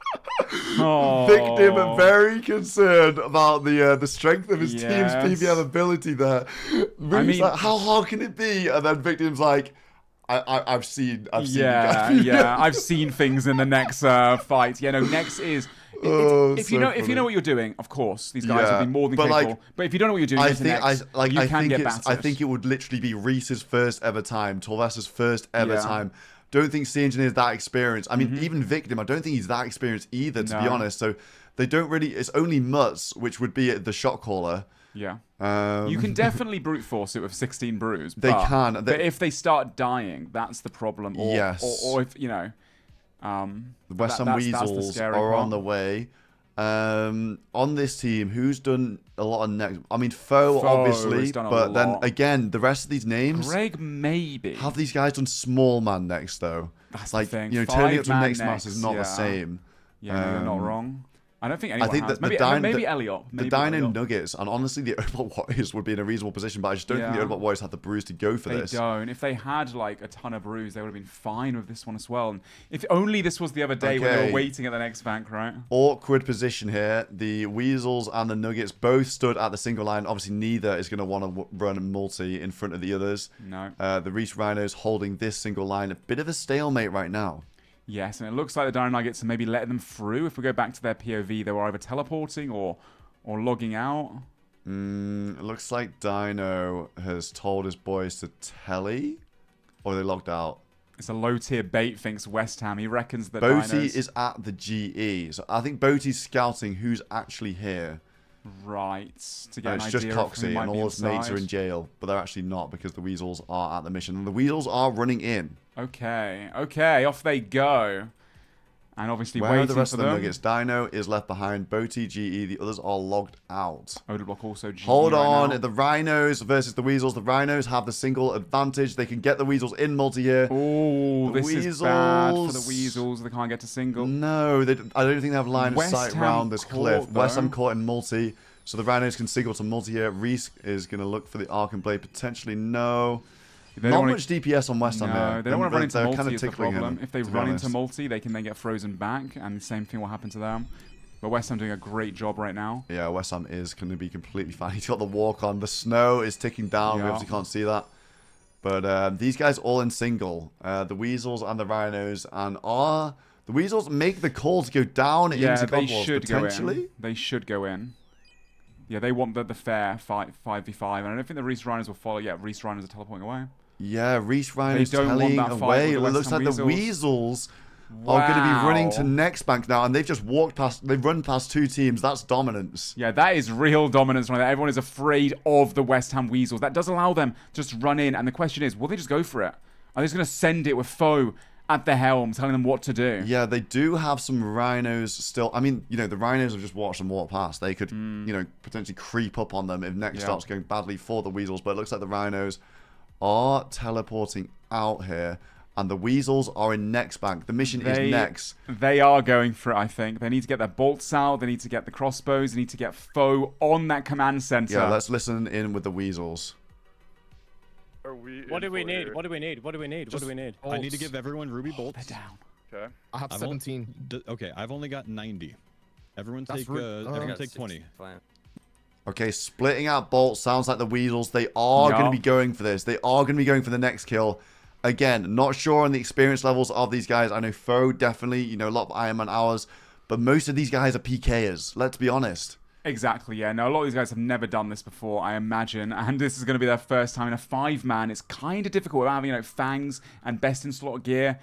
Victim are very concerned about the strength of his team's PVM ability there. I mean, like, how hard can it be? And then Victim's like, I've seen. I've seen things in the next fight. Yeah, no, next is. If you know what you're doing, of course, these guys will be more than capable. But if you don't know what you're doing, you can get battered. I think it would literally be Reese's first ever time, Torvas's first ever time. Don't think Sea Engineer's that experienced. I mean, even Victim, I don't think he's that experienced either, to be honest. So they don't really. It's only Mutz, which would be the shot caller. Yeah. You can definitely brute force it with 16 brews. They can. But if they start dying, that's the problem. Or, or if, you know. The West Ham Weasels are on the way. On this team, who's done a lot of next? I mean, Foe obviously, but then again, the rest of these names. Greg maybe. Have these guys done small man next though? That's like the thing. You know, turning up to next mass is not the same. Yeah, no, you're not wrong. I don't think anyone I think has. that Maybe Elliot. The Dino Nuggets, and honestly, the Odeblock Warriors would be in a reasonable position, but I just don't think the Odeblock Warriors have the brews to go for this. They don't. If they had like a ton of brews, they would have been fine with this one as well. And if only this was the other day when they were waiting at the next bank, right? Awkward position here. The Weasels and the Nuggets both stood at the single line. Obviously, neither is going to want to run multi in front of the others. No. The Reach Rhinos holding this single line. A bit of a stalemate right now. Yes, and it looks like the Dino Nuggets are maybe letting them through. If we go back to their POV, they were either teleporting or logging out. It looks like Dino has told his boys to telly, or they logged out. It's a low-tier bait, thinks West Ham. He reckons that Boaty is at the GE. So I think Boaty's scouting who's actually here. Right. To get it's an just idea of who Coxie, might and be all his mates are inside. in jail, but they're actually not because the Weasels are at the mission. And the Weasels are running in. Okay, off they go. And obviously Where waiting are the rest for of the them. Nuggets? Dino is left behind. Boaty, GE, the others are logged out. Odeblock also GE Hold on, right now. the Rhinos versus the Weasels. The Rhinos have the single advantage. They can get the Weasels in multi here. Oh, this is bad for the Weasels. They can't get to single. No, I don't think they have line of sight around this cliff. though. West Ham caught in multi, so the Rhinos can single to multi here. Reese is going to look for the Arc and Blade, potentially no. Not much DPS on West Ham here. No, they don't want to run into multi kind of is the tickling problem. him, If they to be run honest. into multi, they can then get frozen back, and the same thing will happen to them. But West Ham doing a great job right now. Yeah, West Ham is going to be completely fine. He's got the walk on. The snow is ticking down. We Yeah. obviously can't see that. But these guys all in single. The Weasels and the Rhinos. And the Weasels make the call to go down Yeah, into they God Wars, should go potentially. in. They should go in. Yeah, they want the fair fight, 5v5. And I don't think the Reese Rhinos will follow. Yeah, Reese Rhinos are teleporting away. Yeah, Reese Rhinos They don't want telling that fight away. It with the looks West like Ham the Weasels are going to be running to next bank now, and they've just walked past. They've run past two teams. That's dominance. Yeah, that is real dominance right there. Everyone is afraid of the West Ham Weasels. That does allow them to just run in, and the question is, will they just go for it? Are they just going to send it with Foe at the helm, telling them what to do? Yeah, they do have some Rhinos still. I mean, you know, the Rhinos have just watched them walk past. They could, you know, potentially creep up on them if next starts going badly for the Weasels. But it looks like the Rhinos are teleporting out here, and the Weasels are in next bank. The mission is next. They are going for it, I think. They need to get their bolts out. They need to get the crossbows. They need to get Foe on that command center. Yeah, let's listen in with the Weasels. What do we need? What do we need? What do we need? What do we need? I need to give everyone ruby bolts. Down. Okay. I have 17. Okay, I've only got 90. Everyone take everyone take 20. Okay, splitting out bolts sounds like the Weasels. They are going to be going for this. They are going to be going for the next kill. Again, not sure on the experience levels of these guys. I know Foe definitely, you know, a lot of Iron Man hours, but most of these guys are PKers. Let's be honest. Exactly, yeah. No, a lot of these guys have never done this before, I imagine, and this is going to be their first time in a 5-man. It's kind of difficult without having, you know, fangs and best in slot gear.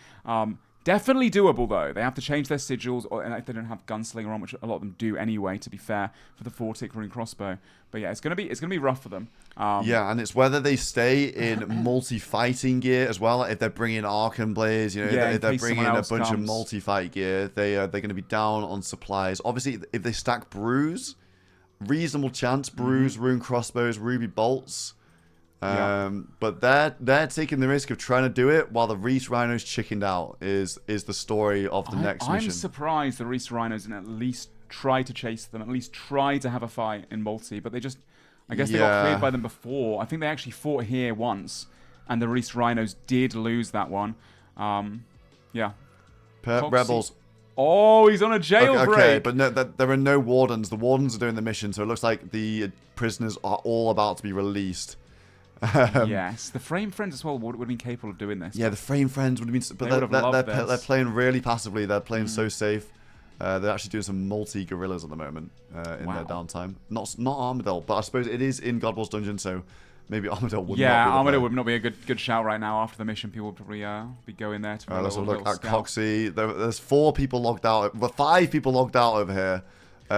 Definitely doable, though. They have to change their sigils, and if they don't have Gunslinger on, which a lot of them do anyway, to be fair, for the 4-tick rune crossbow. But yeah, it's gonna be rough for them. Yeah, and it's whether they stay in multi-fighting gear as well. If they're bringing Archon Blaze, you know, if they're bringing in a bunch of multi-fight gear, they're going to be down on supplies. Obviously, if they stack brews, reasonable chance brews, rune crossbows, ruby bolts. But they're taking the risk of trying to do it while the Reese Rhinos chickened out is the story of the next mission. I'm surprised the Reese Rhinos didn't at least try to chase them, at least try to have a fight in multi, but they just, I guess they got cleared by them before. I think they actually fought here once, and the Reese Rhinos did lose that one. Yeah. Perp Rebels. Oh, he's on a jailbreak. Okay, but no, there are no wardens. The wardens are doing the mission, so it looks like the prisoners are all about to be released. Yes, the Frame Friends as well would have been capable of doing this. Yeah, the Frame Friends would have been, but they're playing really passively. They're playing so safe. They're actually doing some multi-guerrillas at the moment in their downtime. Not Armadale, but I suppose it is in God Wars Dungeon, so maybe Armadale would not be Armadale would not be a good shout right now. After the mission, people would probably be going there to let's have a look at Coxie. There's 4 people logged out, but 5 people logged out over here.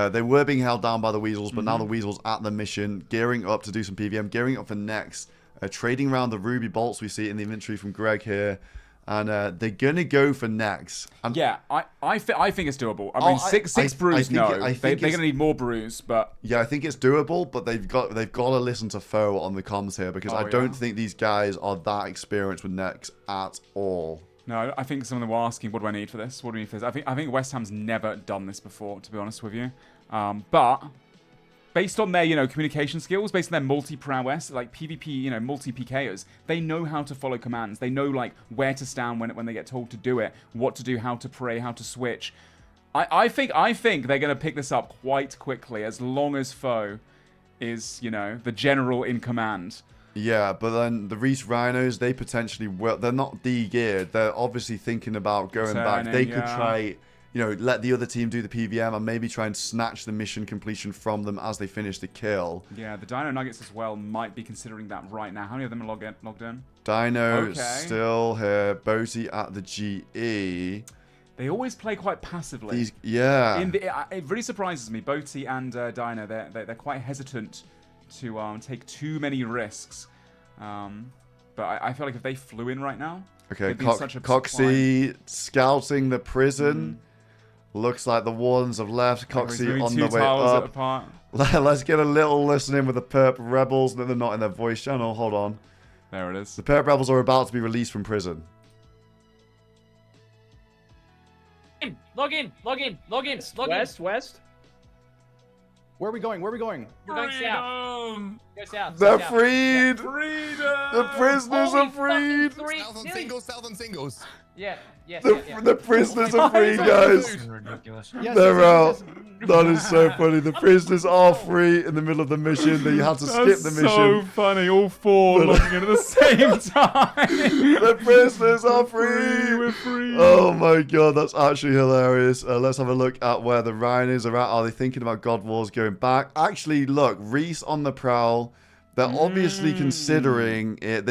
They were being held down by the Weasels, but now the Weasels at the mission, gearing up to do some PVM, gearing up for next, trading around the ruby bolts we see in the inventory from Greg here, and they're gonna go for next. And yeah, I think it's doable. I mean, six brews. They're gonna need more brews, but yeah, I think it's doable. But they've got to listen to Foe on the comms here because I don't think these guys are that experienced with next at all. No, I think some of them were asking, what do I need for this? What do I need for this? I think West Ham's never done this before, to be honest with you. But based on their, communication skills, based on their multi-prowess, like PvP, multi-PKers, they know how to follow commands. They know, like, where to stand when they get told to do it, what to do, how to pray, how to switch. I think they're going to pick this up quite quickly, as long as Foe is, the general in command. Yeah, but then the Reese Rhinos, they potentially will. They're not de-geared. They're obviously thinking about going back. They could try, let the other team do the PVM and maybe try and snatch the mission completion from them as they finish the kill. Yeah, the Dino Nuggets as well might be considering that right now. How many of them are logged in? Dino still here. Boaty at the GE. They always play quite passively. It really surprises me. Boaty and Dino, they're quite hesitant to take too many risks. But I feel like if they flew in right now... Okay, Coxie scouting the prison. Looks like the Wardens have left. Coxie on the way up. Let's get a little listen in with the Perp Rebels. No, they're not in their voice channel. Hold on. There it is. The Perp Rebels are about to be released from prison. Log in. West. Where are we going? We're going south. Go south. They're freed. Freedom. The prisoners are freed. South on singles. Yeah. The prisoners are free, guys. They're out. That is so funny. The prisoners are free in the middle of the mission. They had to skip the mission. So funny. All 4 logging in at the same time. The prisoners are free. We're free. Oh my god, that's actually hilarious. Let's have a look at where the Rhinos are at. Are they thinking about God Wars going back? Actually, look, Reese on the prowl. They're obviously considering it.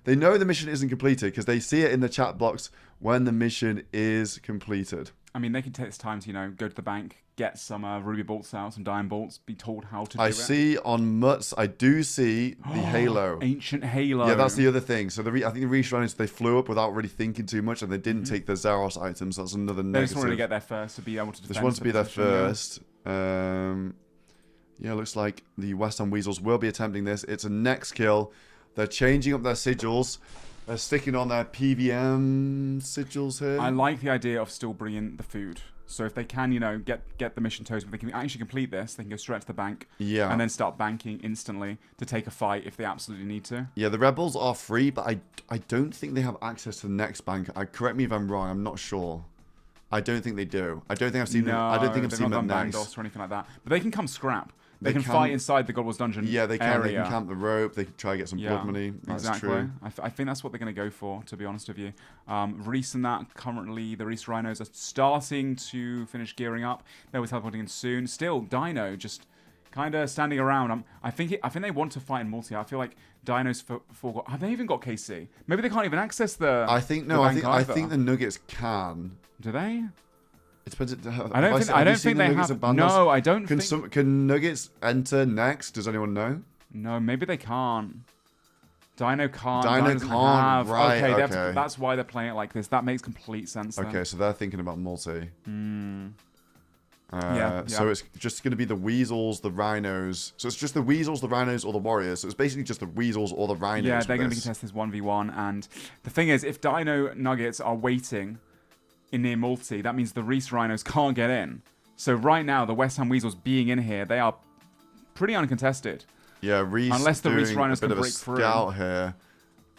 They know the mission isn't completed because they see it in the chat box when the mission is completed. I mean, they can take this time to, go to the bank, get some ruby bolts out, some diamond bolts, be told how to do it. I see on Mutts, I do see the Halo. Ancient Halo. Yeah, that's the other thing. So I think the Reese Rhinos, they flew up without really thinking too much, and they didn't take the Zaros items. That's another negative. They just wanted to get there first to be able to defend. Just want to be there first. Yeah, looks like the West Ham Weasels will be attempting this. It's a next kill. They're changing up their sigils. They're sticking on their PVM sigils here. I like the idea of still bringing the food. So if they can, get the mission toast, but they can actually complete this, they can go straight to the bank. Yeah. And then start banking instantly to take a fight if they absolutely need to. Yeah, the Rebels are free, but I don't think they have access to the next bank. Correct me if I'm wrong. I'm not sure. I don't think they do. I don't think I've seen them. I don't think I've seen them next. Bandos or anything like that. But they can come scrap. They can fight inside the God Wars dungeon. Yeah, they can. Area. They can camp the rope. They can try to get some blood money. That's exactly. true. I think that's what they're going to go for, to be honest with you. Reese and that, currently, the Reese Rhinos are starting to finish gearing up. They'll be teleporting in soon. Still, Dino just kind of standing around. I think they want to fight in multi. I feel like Dino's forgot. Have they even got KC? Maybe they can't even access the. I think no. I think the Nuggets can. Do they? It depends. I don't think they have. No, I don't think. Can Nuggets enter next? Does anyone know? No, maybe they can't. Dino can't. Dino can't. Right. Okay, that's why they're playing it like this. That makes complete sense. Then. Okay, so they're thinking about multi. Yeah. So it's just going to be the Weasels, the Rhinos. So it's just the Weasels, the Rhinos, or the Warriors. So it's basically just the Weasels or the Rhinos. Yeah, they're going to be contested this 1v1. And the thing is, if Dino Nuggets are waiting in near multi, that means the Reese Rhinos can't get in. So right now, the West Ham Weasels being in here, they are pretty uncontested. Yeah, Reese unless the Reese Rhinos can break through. Scout here.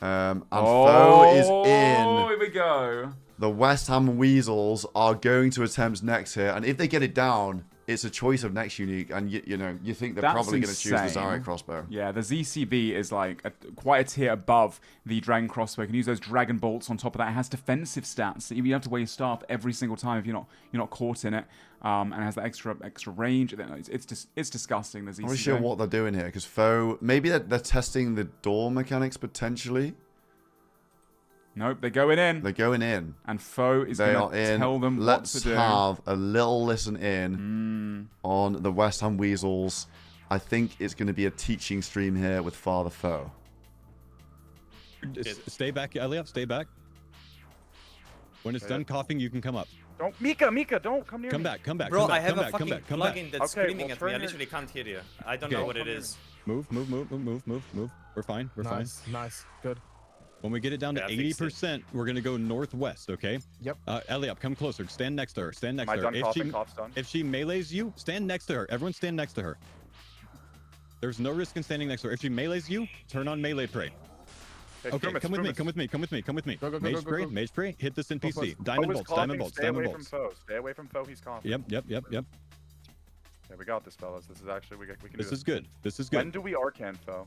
And Foe is in. Oh, here we go. The West Ham Weasels are going to attempt next here, and if they get it down, it's a choice of next unique, and you think they're probably going to choose the Zarya crossbow. Yeah, the ZCB is like quite a tier above the Dragon crossbow. You can use those Dragon bolts on top of that. It has defensive stats. You have to wear your staff every single time if you're not caught in it, and it has that extra range. It's disgusting. The ZCB. I'm not sure what they're doing here because Foe maybe they're testing the door mechanics potentially. Nope, they're going in. They're going in. And Foe is going to tell them what to do. Let's have a little listen in on the West Ham Weasels. I think it's going to be a teaching stream here with Father Foe. Stay back, Elliot. Stay back. When it's done coughing, you can come up. Don't, Mika, don't come near me. Come back. Bro, come back, I have come a back, fucking come back, come plugin back. that's screaming at me. I literally can't hear you. I don't know what it is. Move. We're fine. We're fine. Nice. Good. When we get it down to 80%, we're going to go northwest, okay? Yep. Eliab, come closer. Stand next to her. Stand next Am I to her. done coughing? Cough's done. If she melees you, stand next to her. Everyone stand next to her. There's no risk in standing next to her. If she melees you, turn on melee prey. Okay, come with me. Go, Mage spray, go. Mage spray. Hit this NPC. Diamond bolts. Stay away from foe. He's coughing. Yep. Yeah, we got this, fellas. This is actually we can do this. This is good. When do we Arcan foe?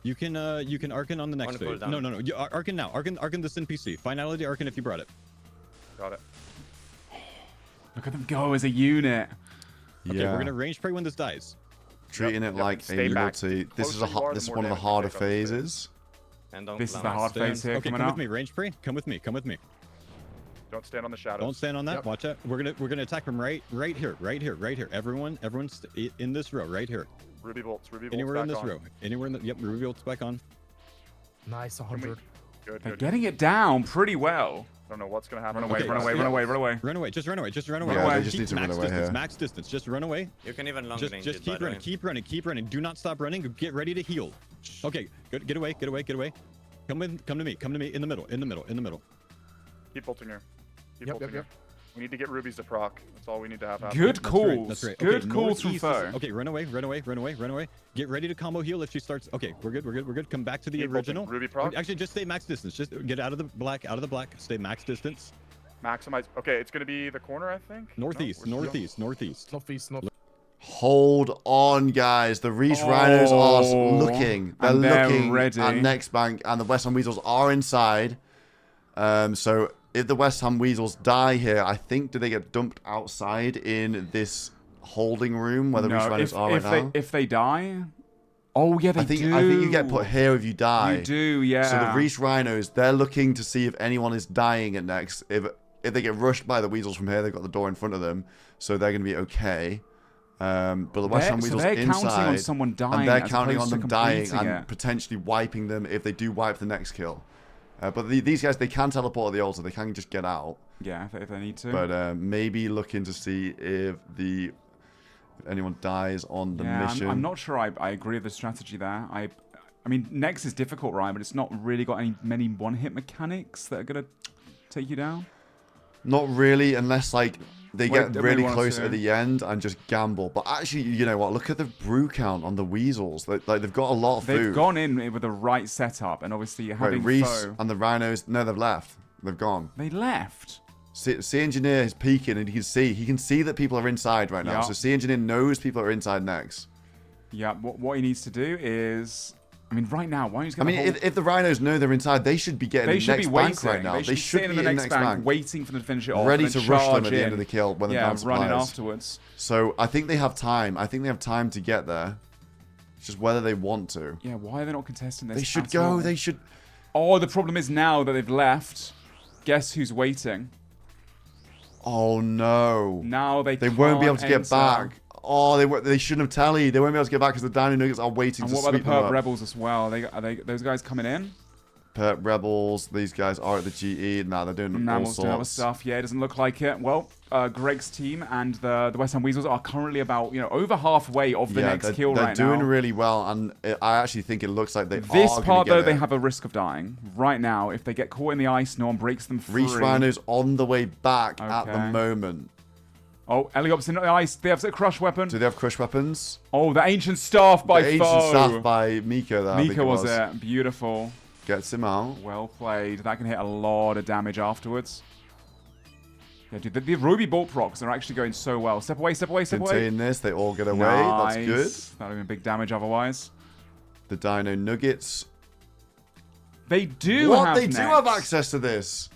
You can Arcan on the next phase. No. You Arcan now. Arcan this NPC. Finality Arcan if you brought it. Got it. Look at them go as a unit. Okay, we're gonna range spray when this dies. Treating it like a multi. This is one of the harder phases. This is the hard phase here. Okay, come with me. Range spray. Come with me. Don't stand on the shadows. Don't stand on that. Watch out. We're gonna attack them right here. Everyone's in this row right here. Ruby bolts. Anywhere in this row. Ruby bolts back on. Nice, 100. Good. They're getting it down pretty well. I don't know what's gonna happen. Run away. Just run away. Yeah, they just need to run away here. Max distance. Just run away. You can even long range Just keep running. Keep running. Do not stop running. Get ready to heal. Okay. Good. Get away. Come to me. In the middle. Keep bolting her. Yep. We need to get rubies to proc. That's all we need to have happen. Good calls. That's right. Good calls from Foe. Okay, run away. Get ready to combo heal if she starts. Okay, we're good. Come back to the original. Ruby proc. Actually, just stay max distance. Just get out of the black. Stay max distance. Maximize. Okay, it's gonna be the corner, I think. Northeast. Hold on, guys. The Reese Rhinos are looking. They're looking ready. at next bank, and the West Ham Weasels are inside. So if the West Ham Weasels die here, I think do they get dumped outside in this holding room where the Reese Rhinos are right now? If they die, oh yeah, they do. I think you get put here if you die. You do, yeah. So the Reese Rhinos, they're looking to see if anyone is dying at next. If they get rushed by the Weasels from here, they've got the door in front of them, so they're going to be okay. But the West Ham Weasels they're inside, counting on someone dying, and they're counting on them dying completing and potentially wiping them if they do wipe the next kill. But these guys, they can teleport at the altar. They can just get out. Yeah, if they need to. But maybe looking to see if anyone dies on the mission. I'm not sure I agree with the strategy there. I mean, Nex is difficult, right? But it's not really got many one-hit mechanics that are going to take you down. Not really, unless like they get really close at the end and just gamble. But actually, you know what? Look at the brew count on the Weasels. Like they've got a lot of food. They've gone in with the right setup, and obviously having Reese Foe. And the Rhinos. No, they've left. They've gone. They left. C Engineer is peeking, and he can see that people are inside right now. Yeah. So C Engineer knows people are inside next. Yeah, what he needs to do is... I mean, right now, why don't you just get if the Rhinos know they're inside, they should be getting the next bank right now. They should be in the next bank, waiting for them to finish it off. Ready to rush them at the end of the kill when they're down supplies. running afterwards. So I think they have time. I think they have time to get there. It's just whether they want to. Yeah, why are they not contesting this? They should go. They should... Oh, the problem is now that they've left, guess who's waiting? Oh, no. Now they won't be able to get back. Oh, they shouldn't have tallied. They won't be able to get back because the Dino Nuggets are waiting to sweep them up. And what about the Perp Rebels as well? Are they those guys coming in? Perp Rebels, these guys are at the GE. Nah, they're doing all sorts. Doing other stuff. Yeah, it doesn't look like it. Well, Greg's team and the West Ham Weasels are currently about, over halfway of the next kill right now. They're doing really well, and I actually think it looks like they are This part, though, they have a risk of dying. Right now, if they get caught in the ice, no one breaks them free. Reach Rhinos on the way back at the moment. Oh, Eliop's in the ice. They have a crush weapon. Do they have crush weapons? Oh, the Ancient Staff by The Ancient Staff by Mika. Mika was it. Beautiful. Gets him out. Well played. That can hit a lot of damage afterwards. Yeah, dude, the Ruby Bolt procs are actually going so well. Step away, step away, step away. Contain this. They all get away. Nice. That's good. That would have been big damage otherwise. The Dino Nuggets. They do have They do have access to this.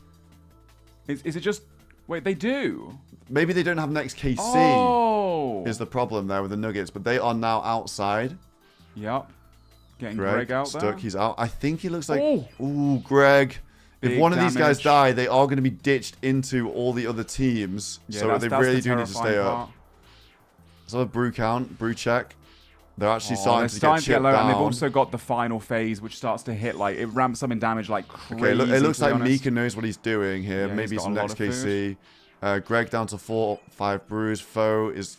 Is it just... Wait, they do? Maybe they don't have next KC. Oh. Is the problem there with the Nuggets, but they are now outside. Yep. Getting Greg out stuck. there. He's out. I think he looks like... Ooh, Greg. If one of these guys die, they are going to be ditched into all the other teams. Yeah, so they really do need to stay up. So a brew count, brew check. They're actually starting to get chipped down. And they've also got the final phase, which starts to hit, like, it ramps up in damage like crazy. Okay, it looks like Mika knows what he's doing here. Yeah, maybe some next KC. Greg down to 4-5 brews. Foe is...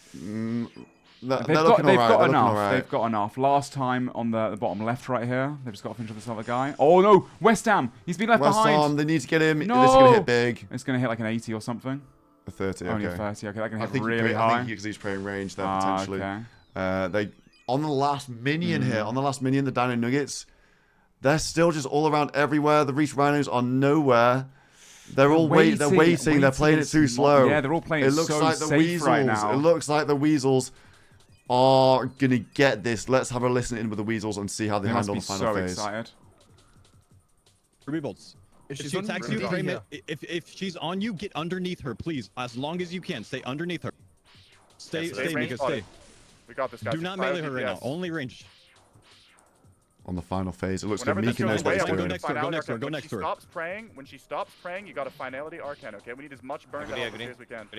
They've got enough. They've got enough. Last time on the bottom left right here, they've just got to finish with this other guy. Oh no, West Ham. He's been left behind. West Ham, they need to get him. No. This is going to hit big. It's going to hit like an 80 or something. A 30, okay. Only a 30, okay. That can hit really high. I think because he's playing range there potentially. Okay. On the last minion here, on the last minion, the Dino Nuggets, they're still just all around everywhere. The Reach Rhinos are nowhere. They're all waiting. They're playing it too slow. Yeah, they're all playing it so safe right now. It looks like the Weasels are gonna get this. Let's have a listen in with the Weasels and see how they handle the final phase. Excited. Ruby Bolts. If she attacks you, if she's on you, get underneath her, please. As long as you can, stay underneath her. Stay, Mika, stay. We got this, guys. Do not melee her right now. Only range. On the final phase, it looks like Mika knows what he's doing. Go next to her. Go next to her. Go next to her. When she stops praying, you got a finality Arcane. Okay, we need as much burn as we can.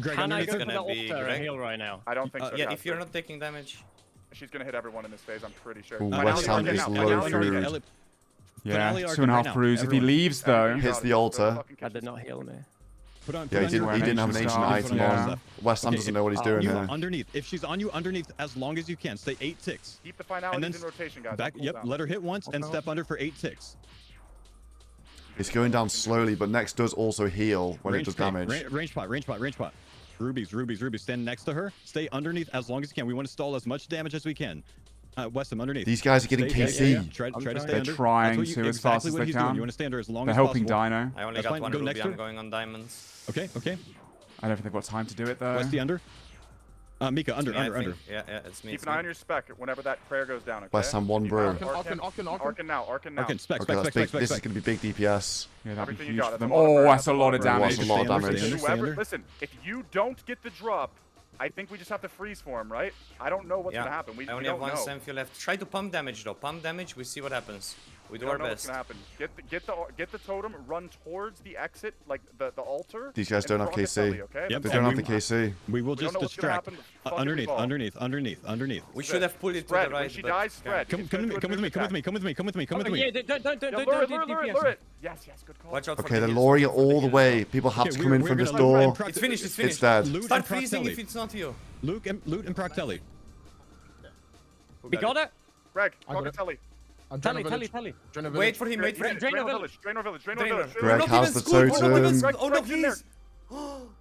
Greg, can I go for the altar and heal right now? I don't think so. Yeah, if you're not taking damage. She's gonna hit everyone in this phase. I'm pretty sure. Ooh, West Ham is low through. Yeah, 2.5 brews. If he leaves though, hits the altar. That did not heal me. Yeah, he didn't have an ancient item on. West Ham doesn't know what he's doing here. Underneath. If she's on you, underneath as long as you can. Stay 8 ticks. Keep the finalities in rotation, guys. Back. Yep. Let her hit once and step under for 8 ticks. It's going down slowly, but Next does also heal when it does damage. Range pot. Rubies. Stand next to her. Stay underneath as long as you can. We want to stall as much damage as we can. West Ham underneath. These guys are getting KC. Try to stay They're under. trying to as fast as they can. You want to stay under as long They're as helping possible. Dino. I only got one Ruby. I'm going on diamonds. Okay. I don't think they've got time to do it though. Westy under. Mika under. Yeah, it's me. Keep an eye on your spec whenever that prayer goes down. Okay? West Ham 1 brew. Arcane now. Spec. This is going to be big DPS. Yeah, that'd be huge for them. Oh, that's a lot of damage. That's a lot of damage. Listen, if you don't get the drop, I think we just have to freeze for him, right? I don't know what's gonna happen. We only have one Semfio left. Try to pump damage though. Pump damage. We see what happens. We do our best. What's gonna happen. Get the totem. Run towards the exit, like the altar. These guys don't have KC. Okay? Yep, they don't have the KC. We will just distract. Underneath. We should have pulled it to the right. When she dies, spread. Come with me. Yeah, don't lure it. Yes, good call. Watch out for Okay, they're luring it all the way. People have to come in from this door. It's finished. It's dead. Start freezing if it's not you. Loot and Proctelli. We got it. Greg, Proctelli. Tally. Wait for him. Drain our village. Greg has the totem. Oh no, please.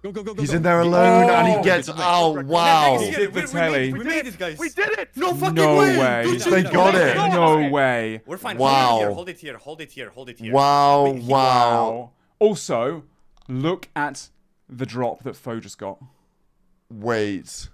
Go. He's in there alone and he gets. Oh wow. We made it, guys. We did it. No fucking way. They got it. No way. We're fine. Wow. Hold it here. Wow. Also, look at the drop that Foe just got. Wait.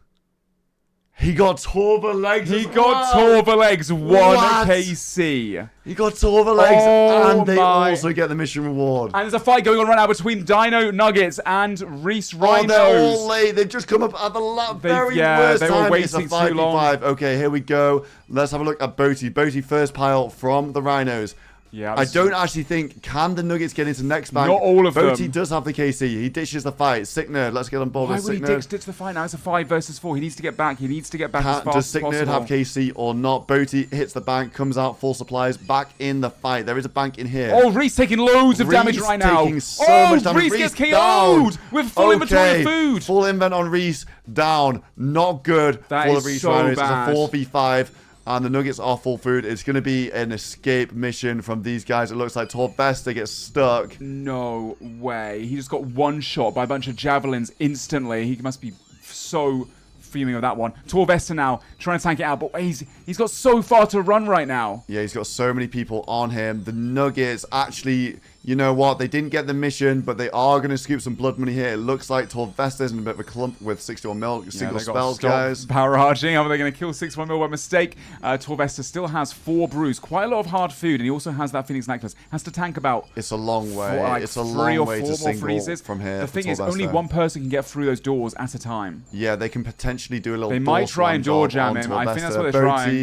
He got Torva legs. He got Torva legs 1 KC. He got Torva legs, and they my. also get the mission reward. And there's a fight going on right now between Dino Nuggets and Reese Rhinos. They're all late. They've just come up at the very worst they time. were waiting It's a too 5v5. long. Okay, here we go. Let's have a look at Boaty. Boaty first pile from the Rhinos. Yeah, I don't actually think, can the Nuggets get into next bank? Not all of them. Boaty does have the KC. He ditches the fight. Sick Nerd, let's get on board Why with would Sick he Nerd. ditch the fight now? It's a 5 versus 4. He needs to get back. He needs to get back as fast Does as Sick possible. Nerd have KC or not? Boaty hits the bank, comes out full supplies, back in the fight. There is a bank in here. Oh, Reese taking loads of damage Reese right now. Taking so much damage. Reese gets KO'd down. with full inventory of food. Full invent on Reese, down. Not good That for is the Reese so Rhinos. bad. It's a 4v5. And the Nuggets are full food. It's going to be an escape mission from these guys. It looks like Torvesta gets stuck. No way. He just got one shot by a bunch of javelins instantly. He must be so fuming with that one. Torvesta now trying to tank it out, but he's got so far to run right now. Yeah, he's got so many people on him. The Nuggets actually, you know what? They didn't get the mission, but they are going to scoop some blood money here. It looks like Torvesta's in a bit of a clump with 61 mil single spells, guys. Power arching. How are they going to kill 61 mil by mistake? Torvesta still has 4 brews. Quite a lot of hard food, and he also has that Phoenix necklace. Has to tank about. It's a long way. Like it's a 3 long or way 4 to more single freezes. from here. The thing is, only one person can get through those doors at a time. Yeah, they can potentially do a little. They might try and door jam him. I think that's what they're trying.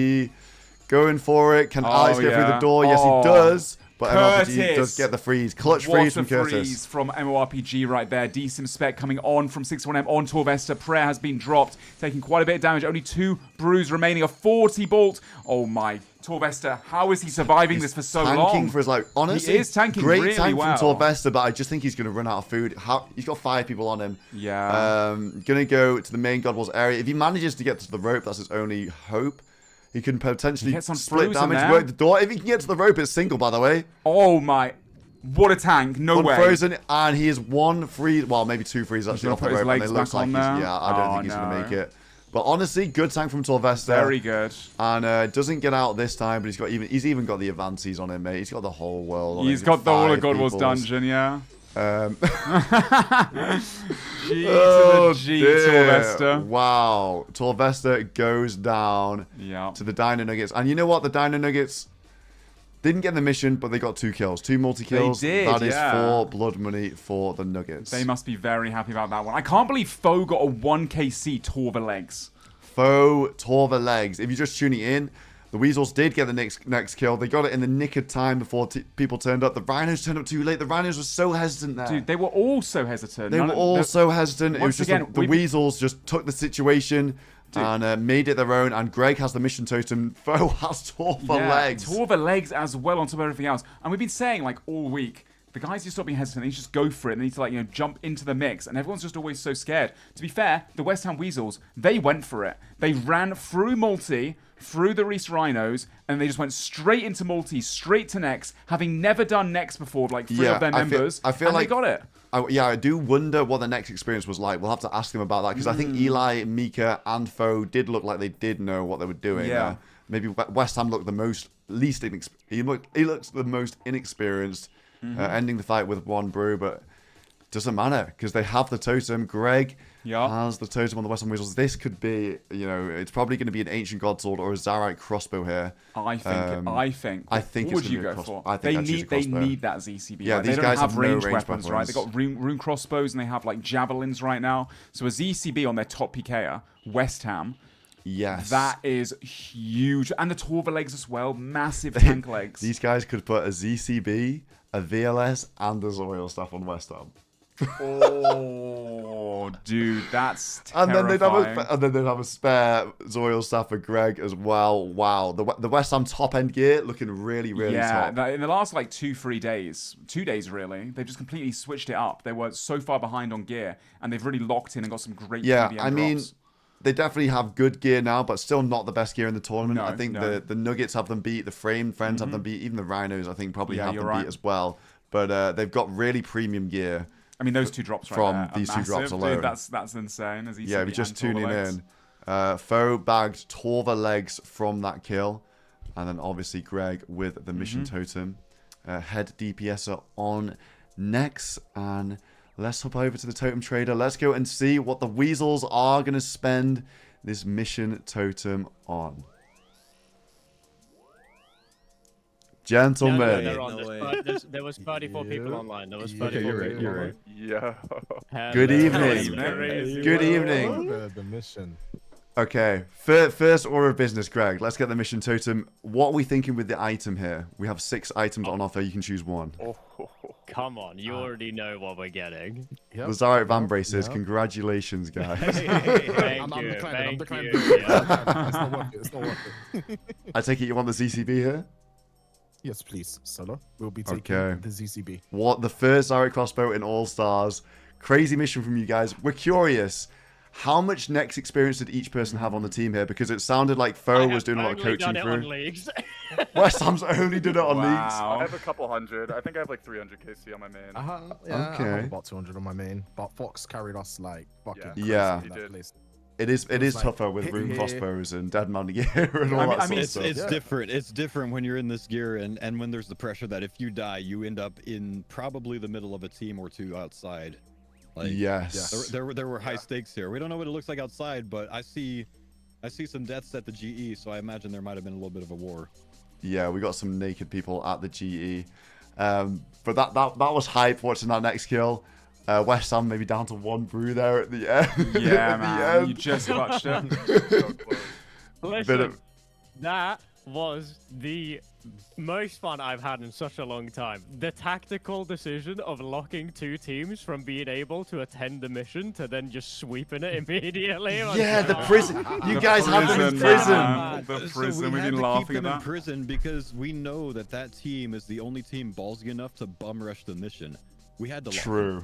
Going for it. Can Alex get through the door? Yes, he does. But MMORPG does get the freeze. Clutch freeze from Curtis. Freeze from MMORPG right there. DSim Spec coming on from 61M on Torvesta. Prayer has been dropped, taking quite a bit of damage. Only 2 brews remaining. A 40 bolt. Oh my. Torvesta, how is he surviving this for so long? Tanking for his life. Honestly, he is tanking great really tank well. from Torvesta, but I just think he's going to run out of food. He's got 5 people on him. Yeah. Going to go to the main God Wars area. If he manages to get to the rope, that's his only hope. He can potentially split damage, work the door. If he can get to the rope, it's single, by the way. Oh my. What a tank. No way. Frozen, and he is 1 freeze. Well, maybe 2 freezes actually off the rope. And it looks like I don't think he's going to make it. But honestly, good tank from Torvesta. Very good. And doesn't get out this time, but he's even got the advances on him, mate. He's got the whole world on him. He's got the whole of God Wars dungeon, yeah. G to the G, Torvesta. Wow. Torvesta goes down to the Dino Nuggets. And you know what? The Dino Nuggets didn't get the mission, but they got 2 kills. 2 multi-kills. They did, That is 4 blood money for the Nuggets. They must be very happy about that one. I can't believe Foe got a 1KC Torva legs. Foe Torva legs. If you're just tuning in, the Weasels did get the next kill. They got it in the nick of time before people turned up. The Rhinos turned up too late. The Rhinos were so hesitant there. Dude, they were all so hesitant. They were all so hesitant. It was just the Weasels just took the situation and made it their own. And Greg has the mission totem. Foe has Torva legs. Torva legs as well on top of everything else. And we've been saying like all week, the guys need to stop being hesitant. They need to just go for it. They need to jump into the mix. And everyone's just always so scared. To be fair, the West Ham Weasels, they went for it. They ran through multi, through the Reese Rhinos, and they just went straight into multi, straight to next, having never done next before, like 3 of their members. I feel like they got it. I do wonder what the next experience was like. We'll have to ask them about that because I think Eli, Mika, and Foe did look like they did know what they were doing. Yeah. Maybe West Ham looked least inexperienced. He looks the most inexperienced, ending the fight with 1 brew, but doesn't matter because they have the totem. Greg has the totem on the West Ham Weasels. This could be, it's probably going to be an Ancient Godsword or a Zarite crossbow here. I think. What would you go for? I think they need that ZCB. Yeah, right? these they guys don't have range no weapons, right? They got rune crossbows and they have like javelins right now. So a ZCB on their top PKer, West Ham. Yes. That is huge. And the Torva legs as well. Massive tank legs. These guys could put a ZCB, a VLS, and a Zoil stuff on West Ham. Oh, dude, that's terrifying. And then they'd have a spare Zoil staff for Greg as well. Wow, the West Ham top end gear looking really top. Yeah, in the last like 2-3 days, 2 days really, they've just completely switched it up. They were so far behind on gear, and they've really locked in and got some great PVM I mean, drops. they definitely have good gear now, but still not the best gear in the tournament. No, I think the Nuggets have them beat, the Framed Friends have them beat, even the Rhinos I think probably have them beat as well. But they've got really premium gear. I mean, those 2 drops from these 2 drops alone. Dude, that's insane. As if you're just tuning in. Foe bagged Torva legs from that kill. And then obviously Greg with the mission totem. Head DPSer on next. And let's hop over to the totem trader. Let's go and see what the Weasels are going to spend this mission totem on. Gentlemen. No, they're on. There was 34 people online. There was 34 people. You're right. Yeah. Good evening. Good evening. The mission. Okay, first order of business, Greg. Let's get the mission totem. What are we thinking with the item here? We have 6 items on offer. You can choose one. Come on, you already know what we're getting. The Zarek Van Braces. Congratulations, guys. Thank you. Thank you. Yeah. It's not worth it. It's not worth it. I take it you want the ZCB here? Yes, please, Solo. We'll be taking the ZCB. What the first Zarek crossbow in All Stars. Crazy mission from you guys. We're curious. How much next experience did each person have on the team here? Because it sounded like Foe was doing a lot of coaching through. West Ham's only did it on leagues. I have a couple hundred. I think I have like 300 KC on my main. I have about 200 on my main. But Fox carried us like fucking Yeah. crazy in that place. It is like, tougher with rune crossbows and Deadman gear and all that sort of stuff. It's different. It's different when you're in this gear and when there's the pressure that if you die, you end up in probably the middle of a team or two outside. Like, yes. There were high stakes here. We don't know what it looks like outside, but I see some deaths at the GE, so I imagine there might have been a little bit of a war. Yeah, we got some naked people at the GE. But that was hype watching that next kill. West Ham maybe down to 1 brew there at the end. Yeah, man, you just clutched it. Listen, that was the most fun I've had in such a long time. The tactical decision of locking 2 teams from being able to attend the mission to then just sweeping it immediately. Yeah, the prison. You guys have them in prison. The prison. So we We've had been to laughing keep at them in that. prison because we know that team is the only team ballsy enough to bum rush the mission. We had to lock True.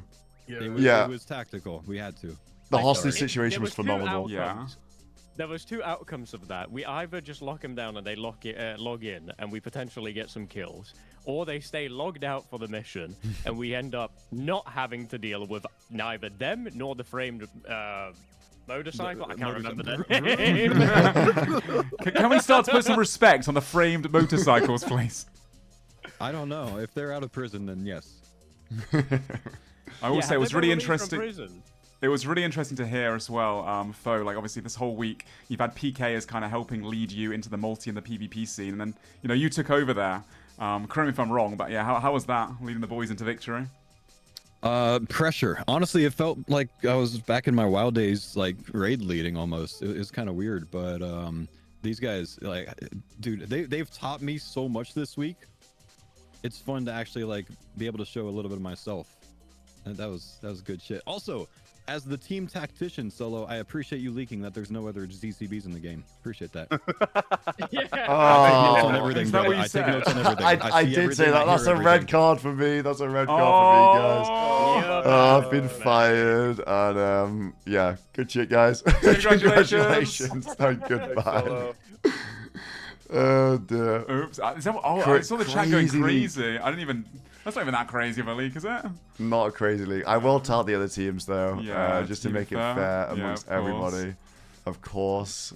them. Yeah. It was tactical. We had to. The hostage situation was phenomenal. Yeah. There was 2 outcomes of that. We either just lock them down and they log in, and we potentially get some kills, or they stay logged out for the mission, and we end up not having to deal with neither them nor the framed motorcycle. I can't remember their name. Can we start to put some respect on the framed motorcycles, please? I don't know. If they're out of prison, then yes. I will say it was really interesting. It was really interesting to hear as well, Foe, like obviously this whole week, you've had PK as kind of helping lead you into the multi and the PvP scene, and then, you know, you took over there. Correct me if I'm wrong, but yeah, how was that, leading the boys into victory? Pressure. Honestly, it felt like I was back in my WoW days, like raid leading almost. It was kind of weird, but these guys, like, dude, they've taught me so much this week. It's fun to actually, like, be able to show a little bit of myself. And that was good shit. Also, as the team tactician, Solo, I appreciate you leaking that there's no other ZCBs in the game. Appreciate that. I take notes on everything, bro. I take notes on everything. I did say that. That's a red card for me. That's a red card for me, guys. I've been fired. And, yeah, good shit, guys. Congratulations. And goodbye. Oh, dear. Oops. I saw the chat going crazy. I didn't even... That's not even that crazy of a league, is it? Not a crazy league. I will tell the other teams, though, just to make it fair amongst everybody. Of course.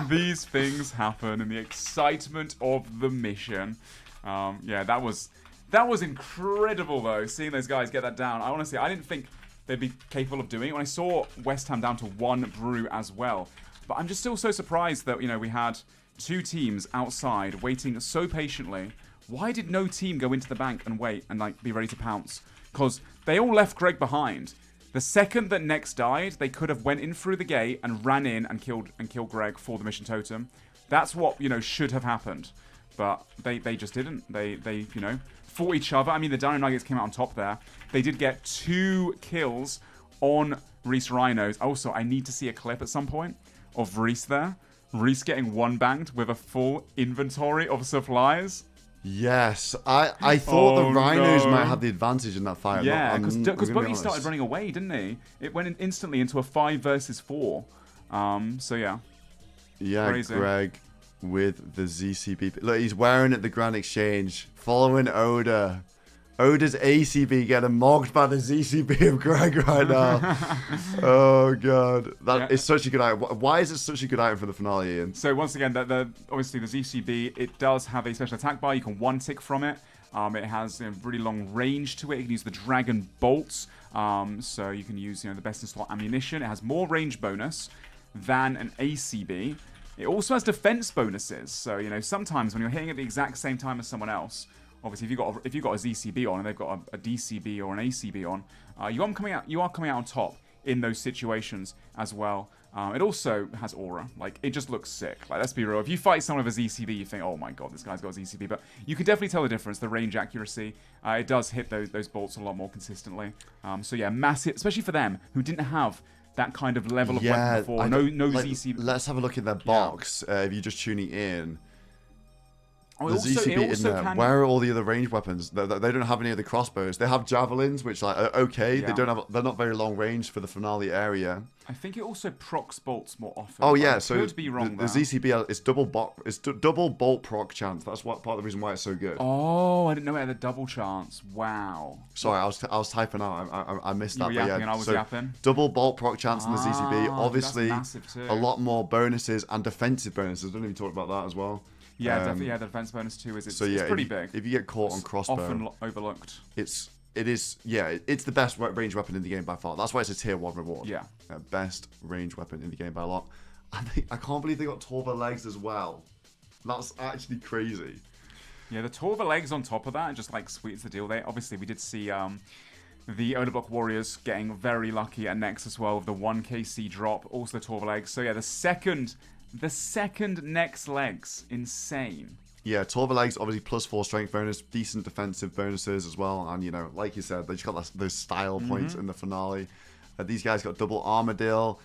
These things happen in the excitement of the mission. Yeah, that was incredible, though, seeing those guys get that down. Honestly, I didn't think they'd be capable of doing it. When I saw West Ham down to 1 brew as well. But I'm just still so surprised that, you know, we had 2 teams outside waiting so patiently. Why did no team go into the bank and wait and, like, be ready to pounce? Because they all left Greg behind. The second that Nex died, they could have went in through the gate and ran in and killed Greg for the mission totem. That's what, you know, should have happened. But they just didn't. They you know, fought each other. I mean, the Dino Nuggets came out on top there. They did get 2 kills on Reese Rhinos. Also, I need to see a clip at some point of Reese there. Reese getting 1-banged with a full inventory of supplies. Yes, I thought the Rhinos might have the advantage in that fight. Yeah, because Buggy started running away, didn't he? It went instantly into a 5 versus 4. So yeah. Yeah, crazy. Greg with the ZCB. Look, he's wearing it the Grand Exchange, following Oda. Oda's ACB getting mocked by the ZCB of Greg right now. Oh, God. That is such a good item. Why is it such a good item for the finale, Ian? So, once again, obviously the ZCB, it does have a special attack bar. You can 1-tick from it. It has a really long range to it. You can use the Dragon Bolts. So, you can use the best in slot ammunition. It has more range bonus. than an ACB. It also has defense bonuses, so you know sometimes when you're hitting at the exact same time as someone else, obviously if you've got a ZCB on and they've got a DCB or an ACB on, you are coming out on top in those situations as well. It also has aura. Like, it just looks sick. Like, let's be real. If you fight someone with a ZCB, you think, oh my god, this guy's got a ZCB. But you can definitely tell the difference, the range accuracy. It does hit those bolts a lot more consistently. So yeah, massive, especially for them who didn't have that kind of level of weapon before. No ZCB. Let's have a look at their box. If you're just tuning in. Oh, the ZCB in there. Where are all the other ranged weapons? They don't have any of the crossbows. They have javelins, which are okay. Yeah. They're not very long range for the finale area. I think it also procs bolts more often. Oh yeah, so could be wrong the ZCB is double bolt proc chance. That's part of the reason why it's so good. Oh, I didn't know it had a double chance. Wow. Sorry, I was typing out. I missed that. You were yapping and I was yapping. Double bolt proc chance in the ZCB. Obviously, that's massive too. A lot more bonuses and defensive bonuses. Don't even talk about that as well. Yeah, definitely. Yeah, the defense bonus too it's pretty big. If you get caught on crossbow, often overlooked. It's the best range weapon in the game by far. That's why it's a tier 1 reward. Yeah. Best range weapon in the game by a lot. I can't believe they got Torva legs as well. That's actually crazy. Yeah, the Torva legs on top of that just like sweetens the deal there. Obviously, we did see the Odablock Warriors getting very lucky at next as well with the 1KC drop. Also the Torva legs. So yeah, the second next legs, insane. Yeah, Torva legs, obviously +4 strength bonus, decent defensive bonuses as well. And, you know, like you said, they just got those style points in the finale. These guys got double armadillo,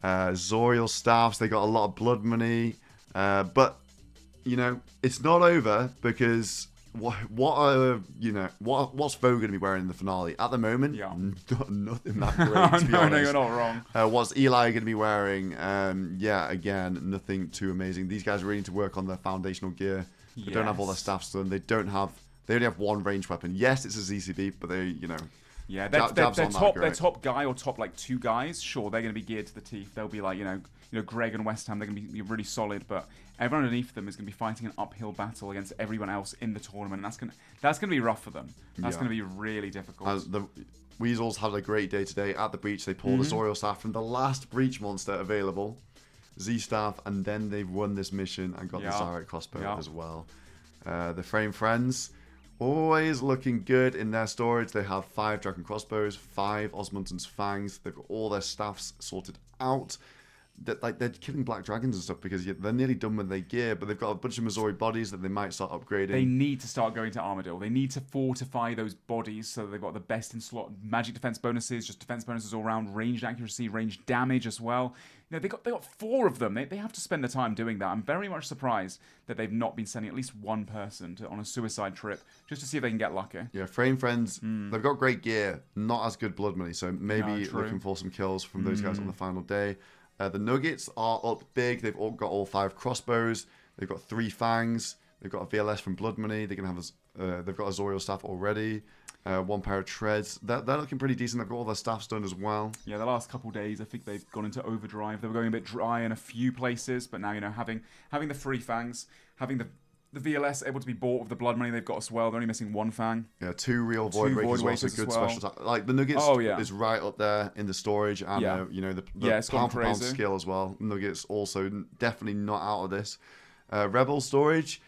Zoriel staffs. They got a lot of blood money. But, you know, it's not over because what's Vogue going to be wearing in the finale? At the moment, nothing that great, to be honest. No, you're not wrong. What's Eli going to be wearing? Yeah, again, nothing too amazing. These guys really need to work on their foundational gear. They don't have all their staffs done. They only have one ranged weapon. Yes, it's a ZCB, but they, you know... Yeah, their top guy or top like 2 guys, sure, they're going to be geared to the teeth. They'll be like, you know, Greg and West Ham, they're going to be really solid, but everyone underneath them is going to be fighting an uphill battle against everyone else in the tournament, and that's going to be rough for them. That's going to be really difficult. The Weasels had a great day today at the breach. They pulled the Zoriel staff from the last breach monster available, Z-staff, and then they've won this mission and got the Zyrite crossbow as well. The Frame Friends, always looking good in their storage. They have 5 Dragon crossbows, 5 Osmundton's fangs. They've got all their staffs sorted out. They're killing black dragons and stuff because they're nearly done with their gear, but they've got a bunch of Missouri bodies that they might start upgrading. They need to start going to Armadillo. They need to fortify those bodies so they've got the best in slot magic defense bonuses, just defense bonuses all around, ranged accuracy, ranged damage as well. You know, they got 4 of them. They have to spend the time doing that. I'm very much surprised that they've not been sending at least one person on a suicide trip just to see if they can get lucky. Yeah, Frame Friends, they've got great gear, not as good blood money, so maybe looking for some kills from those guys on the final day. The Nuggets are up big. They've all got all 5 crossbows. They've got 3 fangs. They've got a VLS from Blood Money. They're gonna have they've got a Zoriel staff already. 1 pair of treads. They're looking pretty decent. They've got all their staffs done as well. Yeah, the last couple days, I think they've gone into overdrive. They were going a bit dry in a few places, but now, you know, having the 3 fangs, having the VLS able to be bought with the blood money they've got as well. They're only missing 1 fang. Yeah, 2 real Void Rakers also good special attack. Like, the Nuggets is right up there in the storage and, you know, the pound-for-pound skill as well. Nuggets also definitely not out of this. Rebel storage,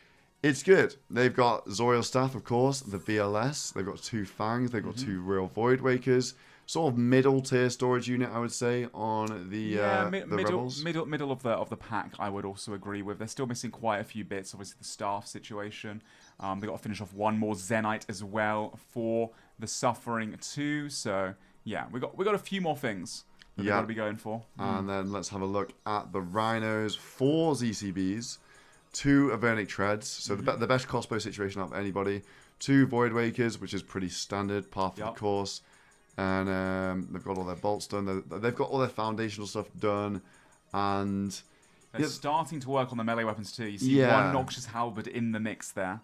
it's good. They've got Zoriel staff, of course, the VLS. They've got 2 fangs. They've got 2 real Void Rakers. Sort of middle tier storage unit, I would say, on the Rebels. Middle of the pack, I would also agree with. They're still missing quite a few bits. Obviously, the staff situation. They've got to finish off 1 more Zenite as well for the Suffering too. So yeah, we got a few more things that we've got to be going for. And then let's have a look at the Rhinos. 4 ZCBs, 2 Avernic Treads. So the best crossbow situation out of anybody. 2 Void Wakers, which is pretty standard, par for the course. And they've got all their bolts done. They've got all their foundational stuff done. And they're starting to work on the melee weapons too. You see 1 Noxious Halberd in the mix there.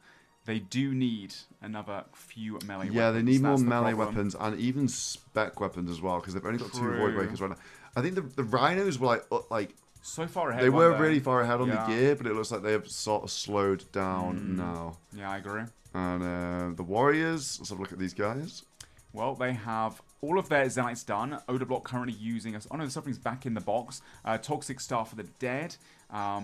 They do need another few melee weapons. Yeah, they need more melee weapons and even spec weapons as well because they've only got 2 Void Wakers right now. I think the Rhinos were like so far ahead. They were really far ahead on the gear, but it looks like they have sort of slowed down now. Yeah, I agree. And the Warriors, let's have a look at these guys. Well, they have all of their Zealots done. Odablock currently using us. Oh no, the suffering's back in the box. Toxic Star for the Dead.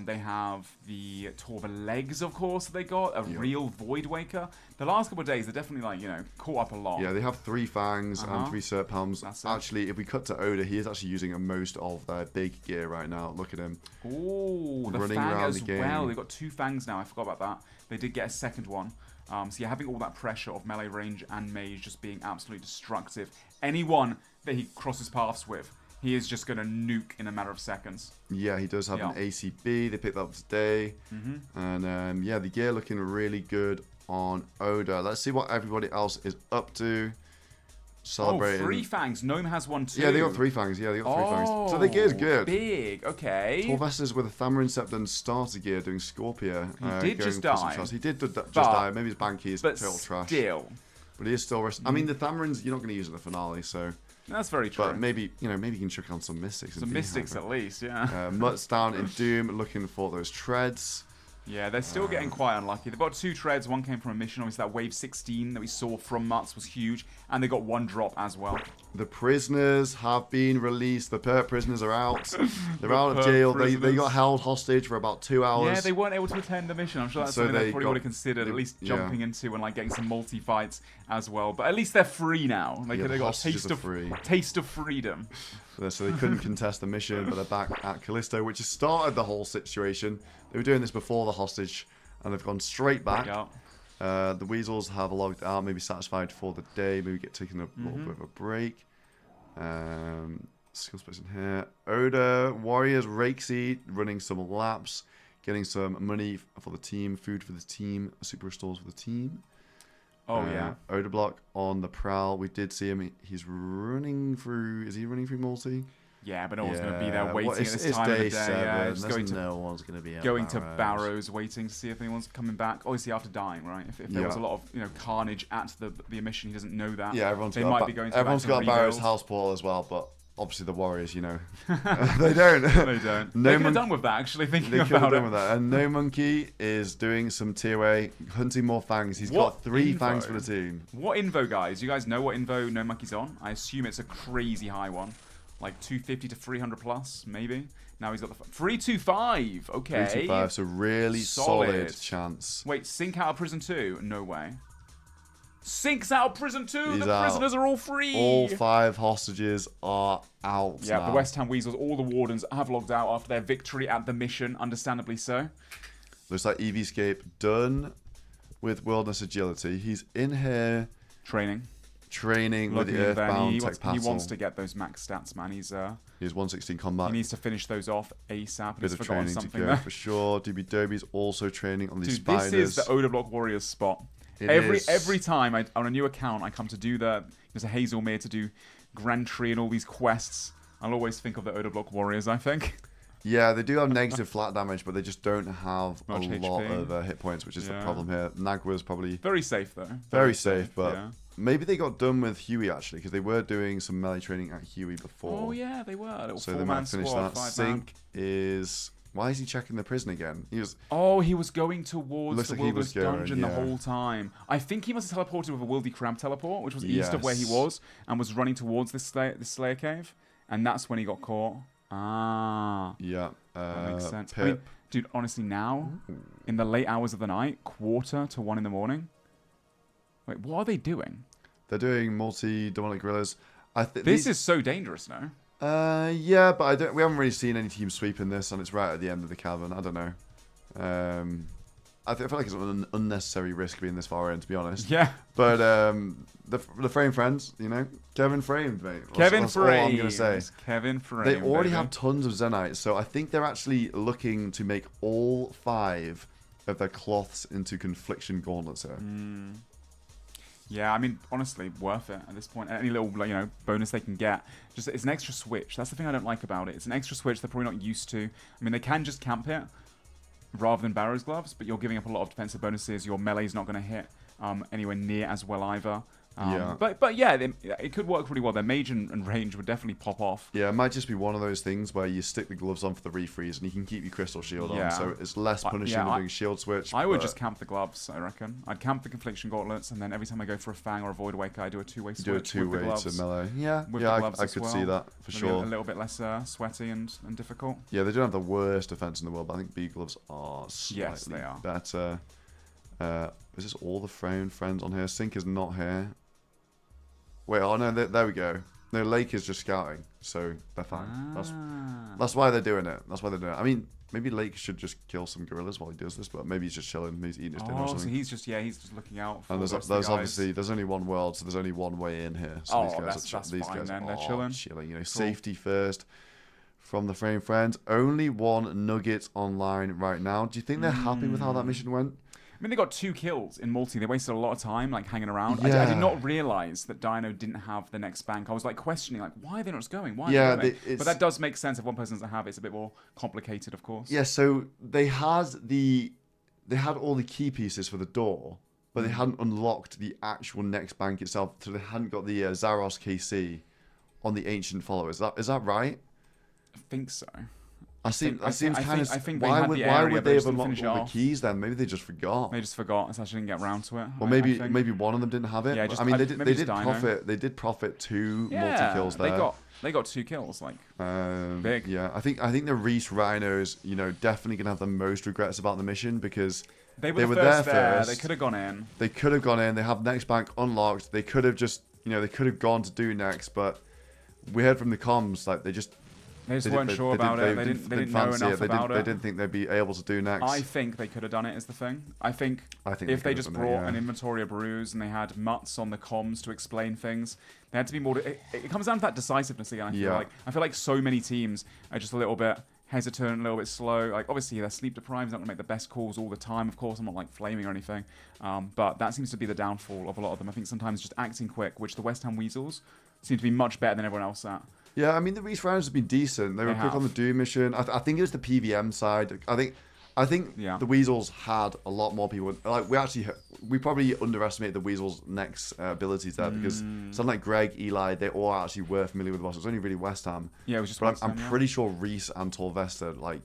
They have the Torva Legs, of course, that they got. A real Void Waker. The last couple of days, they're definitely, like, you know, caught up a lot. Yeah, they have 3 Fangs and 3 Serp Helms. Actually, if we cut to Oda, he is actually using most of their big gear right now. Look at him. Ooh, the running Fang around as the game. well. They've got 2 Fangs now. I forgot about that. They did get a second one. So yeah, having all that pressure of melee range and mage just being absolutely destructive. Anyone that he crosses paths with, he is just going to nuke in a matter of seconds. Yeah, he does have an ACB. They picked that up today. And yeah, the gear looking really good on Oda. Let's see what everybody else is up to. Celebrating. Oh, 3 Fangs. Gnome has one too. Yeah, they got 3 Fangs. Yeah, they got 3 Fangs. So the gear's good. Big. Okay. Torvestas with a Thamarin Scepter and starter gear doing Scorpia. He did just die. He did just die. Maybe his Banky is total trash. Still. But he is still I mean, the Thamarins, you're not going to use in the finale, so... That's very true. But maybe, you know, maybe you can chuck on some Mystics. Some Mystics at least, yeah. Mutt's down in Doom, looking for those treads. Yeah, they're still getting quite unlucky. They've got 2 treads. One came from a mission. Obviously, that wave 16 that we saw from Mutts was huge. And they got 1 drop as well. The prisoners have been released. The perp prisoners are out. They're out of jail. They got held hostage for about 2 hours. Yeah, they weren't able to attend the mission. I'm sure that's something they probably would have considered, at least jumping into and like getting some multi-fights as well. But at least they're free now. They got a taste of freedom. So they couldn't contest the mission, but they're back at Callisto, which has started the whole situation. They were doing this before the hostage, and they've gone straight back. The Weasels have logged out, maybe satisfied for the day, maybe taking a little bit of a break. Skill space in here. Oda, Warriors, Rakesy, running some laps, getting some money for the team, food for the team, super restores for the team. Oh, yeah. Oda Block on the prowl. We did see him. He's running through... Is he running through multi? Yeah, but no one's going to be there waiting at this time of the day. 7. Yeah, just no one's going to be going to Barrows, waiting to see if anyone's coming back. Obviously, after dying, right? If there was a lot of carnage at the emission, he doesn't know that. Yeah, everyone's got Barrows house portal as well, but obviously the Warriors, you know, they don't. They don't. They could have done with that, actually, thinking about it. They could have done with that. And No Monkey is doing some tier A, hunting more fangs. He's got 3 fangs for the team. What info, guys? You guys know what info No Monkey's on? I assume it's a crazy high one. Like 250 to 300 plus, maybe. Now he's got the 325. Okay. 325, so really solid chance. Wait, Sink out of prison too? No way. Sinks out of prison too. He's the prisoners are all free. All 5 hostages are out. Yeah, now. The West Ham Weasels, all the wardens have logged out after their victory at the mission, understandably so. Looks like EVscape done with Wilderness Agility. He's in here training with the Earthbound Tech Paddle. He wants to get those max stats, man. He's 116 combat. He needs to finish those off ASAP. Bit of training to go for sure. DB Dobie's also training on these spiders. This is the Oda Block Warriors spot. Every time on a new account I come to do there's a Hazelmere to do Grand Tree and all these quests, I'll always think of the Oda Block Warriors, I think. Yeah, they do have negative flat damage, but they just don't have a lot of hit points, which is the problem here. Nagwa's probably... Very safe, though. Very safe, but maybe they got done with Huey, actually, because they were doing some melee training at Huey before. Oh, yeah, they were. So they might finish that. Sink is... Why is he checking the prison again? He was going towards the Wilderness Dungeon the whole time. I think he must have teleported with a Wildy Crab teleport, which was east of where he was, and was running towards this Slayer Cave, and that's when he got caught. Ah. Yeah. That makes sense. I mean, dude, honestly, now, in the late hours of the night, 1:45 in the morning, wait, what are they doing? They're doing multi-demonic gorillas. This is so dangerous now. Yeah, but we haven't really seen any teams sweeping this, and it's right at the end of the cavern. I don't know. I feel like it's an unnecessary risk being this far in, to be honest. Yeah. But the Frame friends, you know, Kevin framed, mate. That's all I'm gonna say. Kevin framed. They already have tons of Zenites, so I think they're actually looking to make all 5 of their cloths into Confliction gauntlets here. Yeah, I mean, honestly, worth it at this point. Any little, bonus they can get. Just it's an extra switch. That's the thing I don't like about it. It's an extra switch they're probably not used to. I mean, they can just camp it rather than Barrow's Gloves, but you're giving up a lot of defensive bonuses. Your melee's not going to hit anywhere near as well either. But yeah, it could work really well. Their mage and range would definitely pop off. Yeah, it might just be one of those things where you stick the gloves on for the refreeze and you can keep your crystal shield on, so it's less punishing than doing shield switch. I would just camp the gloves, I reckon. I'd camp the confliction gauntlets, and then every time I go for a fang or a void awaker, I do a two-way switch. Do a two-way to melee. Yeah, I could see that for sure. A little bit less sweaty and difficult. Yeah, they don't have the worst defense in the world, but I think B gloves are slightly better. Is this all the friends on here? Sink is not here. Wait, oh no, there we go. No, Lake is just scouting, so they're fine. That's why they're doing it. That's why they're doing it. I mean, maybe Lake should just kill some gorillas while he does this, but maybe he's just chilling. He's eating his dinner or something. So he's just looking out for and there's obviously there's only one world, so there's only one way in here. So that's fine then. They're chilling. You know, safety first from the friends. Only one nugget online right now. Do you think they're happy with how that mission went? I mean, they got 2 kills in multi. They wasted a lot of time, like, hanging around. I did not realize that Dino didn't have the next bank. I was, like, questioning, like, why are they not just going? Why are they going? But that does make sense. If one person doesn't have it, it's a bit more complicated, of course. Yeah, so they had all the key pieces for the door, but they hadn't unlocked the actual next bank itself, so they hadn't got the Zaros KC on the Ancient Followers. Is that right? I think so. I think why would they have unlocked all the keys then? Maybe they just forgot. They just forgot, so I didn't get around to it. Or maybe one of them didn't have it. Yeah, I mean, they did profit 2 multi kills there. They got 2 kills, like big. Yeah, I think the Reese Rhinos, definitely gonna have the most regrets about the mission because they were there first. They could have gone in. They have next bank unlocked. They could have just they could have gone to do next, but we heard from the comms like they just weren't sure about it. They didn't know enough about it. They didn't think they'd be able to do next. I think they could have done it is the thing. I think if they just brought an inventory of brews and they had mutts on the comms to explain things, they had to be more... It comes down to that decisiveness again, I feel like so many teams are just a little bit hesitant, a little bit slow. Like, obviously, they're sleep deprived, not going to make the best calls all the time, of course. I'm not, like, flaming or anything. But that seems to be the downfall of a lot of them. I think sometimes just acting quick, which the West Ham Weasels seem to be much better than everyone else at. Yeah, I mean, the Reese Rounds have been decent. They were quick on the Doom mission. I think it was the PVM side. I think the Weasels had a lot more people. Like, we probably underestimated the Weasels' next abilities there because something like Greg, Eli, they all actually were familiar with the boss. It was only really West Ham. Yeah, it was just West Ham, I'm pretty sure Reese and Torvesta, like,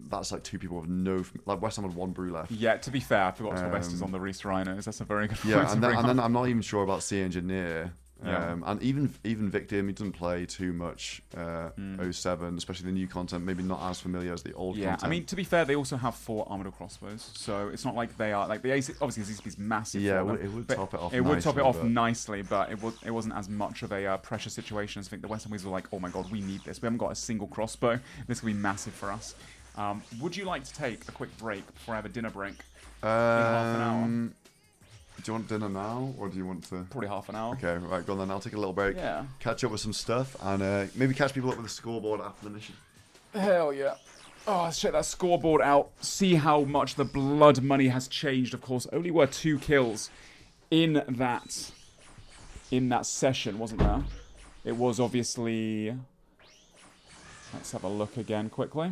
that's like 2 people with no... Like, West Ham had 1 brew left. Yeah, to be fair, I forgot Torvesta's on the Reese Rhinos. That's a very good point. Yeah, and then I'm not even sure about C Engineer. And even Victim, he doesn't play too much 07, especially the new content, maybe not as familiar as the old content. I mean, to be fair, they also have 4 armored crossbows, so it's not like they are like the AC. Obviously, the ZCP is massive. Yeah, it would top it off. It would top it off nicely, but it wasn't as much of a pressure situation as I think the Western Weasels were like, oh my god, we need this. We haven't got a single crossbow. This will be massive for us. Would you like to take a quick break before I have a dinner break? In half an hour. Do you want dinner now, or do you want to... Probably half an hour. Okay, right, go on then. I'll take a little break, catch up with some stuff, and maybe catch people up with the scoreboard after the mission. Hell yeah. Oh, let's check that scoreboard out. See how much the blood money has changed, of course. Only were 2 kills in that session, wasn't there? It was obviously... Let's have a look again quickly.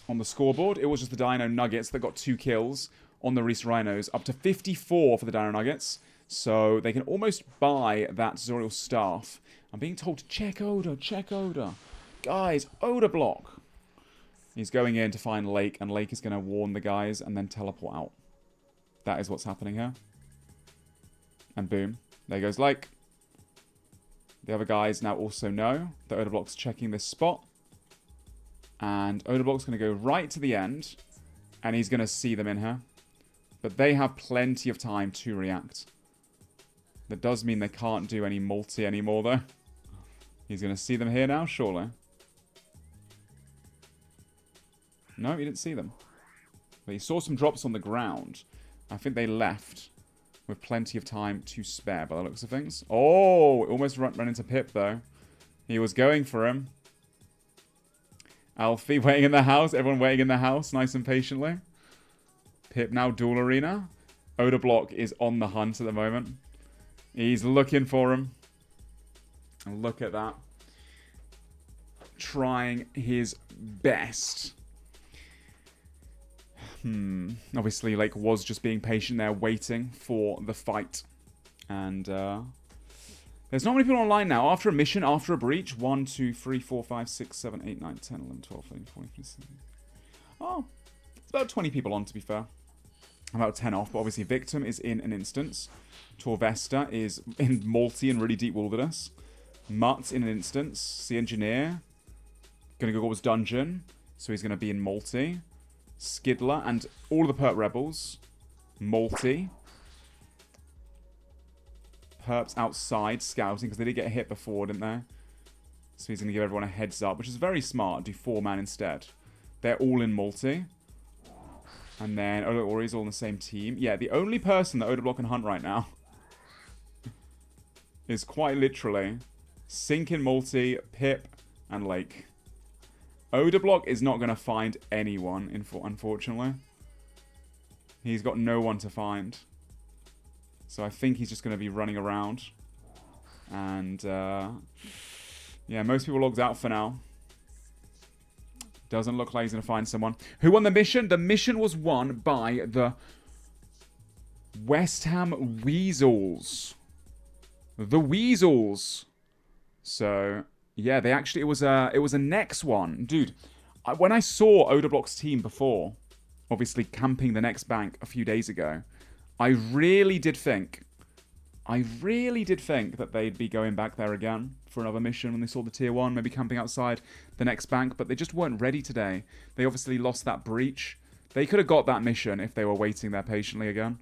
On the scoreboard, it was just the Dino Nuggets that got 2 kills on the Reese Rhinos, up to 54 for the Dino Nuggets. So they can almost buy that Zoriel Staff. I'm being told to check Oda, check Oda. Guys, Oda block. He's going in to find Lake, and Lake is going to warn the guys and then teleport out. That is what's happening here. And boom, there goes Lake. The other guys now also know that Oda block's checking this spot. And Oda block's going to go right to the end, and he's going to see them in here. But they have plenty of time to react. That does mean they can't do any multi anymore, though. He's going to see them here now, surely. No, he didn't see them. But he saw some drops on the ground. I think they left with plenty of time to spare by the looks of things. Oh, almost ran into Pip, though. He was going for him. Alfie waiting in the house. Everyone waiting in the house, nice and patiently. Pip now dual arena. Oda Block is on the hunt at the moment. He's looking for him. And look at that. Trying his best. Obviously, Lake was just being patient there, waiting for the fight. And there's not many people online now. After a mission, after a breach, 1, 2, 3, 4, 5, 6, 7, 8, 9, 10, 11, 12, 13, 14, 15, 16. Oh, it's about 20 people on, to be fair. About 10 off, but obviously Victim is in an instance. Torvesta is in multi and really deep wilderness. Mutt's in an instance. Sea Engineer. Gonna go towards dungeon. So he's gonna be in multi. Skidler and all of the Perp Rebels. Multi. Perps outside scouting because they did get hit before, didn't they? So he's gonna give everyone a heads up, which is very smart. Do 4-man instead. They're all in multi. And then Ori's all on the same team. Yeah, the only person that Odablock can hunt right now is quite literally Sink in multi, Pip, and Lake. Odablock is not going to find anyone, unfortunately. He's got no one to find. So I think he's just going to be running around. And, yeah, most people logged out for now. Doesn't look like he's going to find someone. Who won the mission? The mission was won by the West Ham Weasels. The Weasels. So, yeah, they actually, it was a next one. Dude, when I saw Odablock's team before, obviously camping the next bank a few days ago, I really did think that they'd be going back there again for another mission when they saw the tier 1, maybe camping outside the next bank, but they just weren't ready today. They obviously lost that breach. They could have got that mission if they were waiting there patiently again,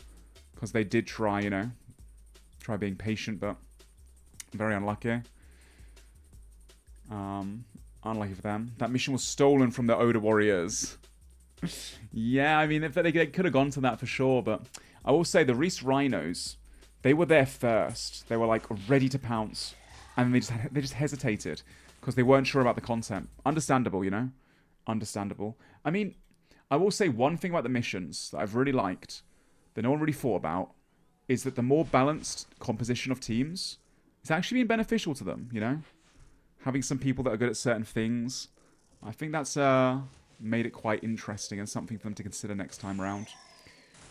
because they did try, you know, try being patient, but very unlucky. Unlucky for them. That mission was stolen from the Oda Warriors. Yeah, I mean, if they could have gone to that for sure, but I will say the Reese Rhinos, they were there first. They were like ready to pounce, and they just hesitated because they weren't sure about the content. Understandable, you know? Understandable. I mean, I will say one thing about the missions that I've really liked, that no one really thought about, is that the more balanced composition of teams, it's actually been beneficial to them, you know? Having some people that are good at certain things, I think that's made it quite interesting and something for them to consider next time around.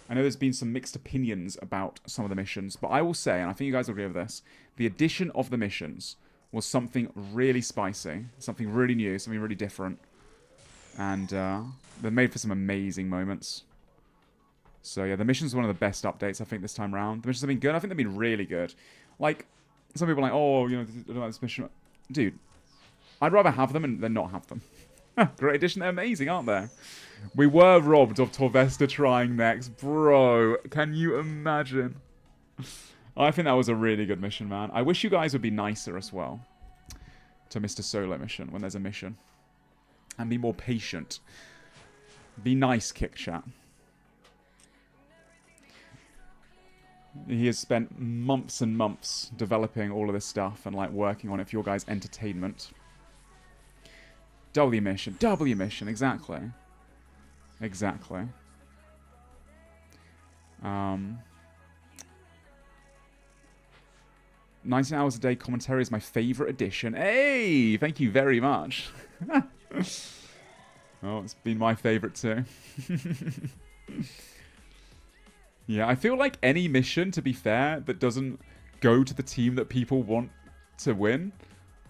I know there's been some mixed opinions about some of the missions, but I will say, and I think you guys will agree with this, the addition of the missions was something really spicy, something really new, something really different. And they're made for some amazing moments. So yeah, the missions are one of the best updates, I think, this time around. The missions have been good. I think they've been really good. Like, some people are like, oh, you know, I don't like this mission. Dude, I'd rather have them than not have them. Great addition. They're amazing, aren't they? We were robbed of Torvesta trying next. Bro, can you imagine? I think that was a really good mission, man. I wish you guys would be nicer as well to Mr. Solo mission when there's a mission. And be more patient. Be nice, Kick Chat. He has spent months and months developing all of this stuff and like working on it for your guys' entertainment. W mission, exactly. Exactly. 19 hours a day commentary is my favorite edition. Hey, thank you very much. Oh, it's been my favorite too. Yeah, I feel like any mission, to be fair, that doesn't go to the team that people want to win,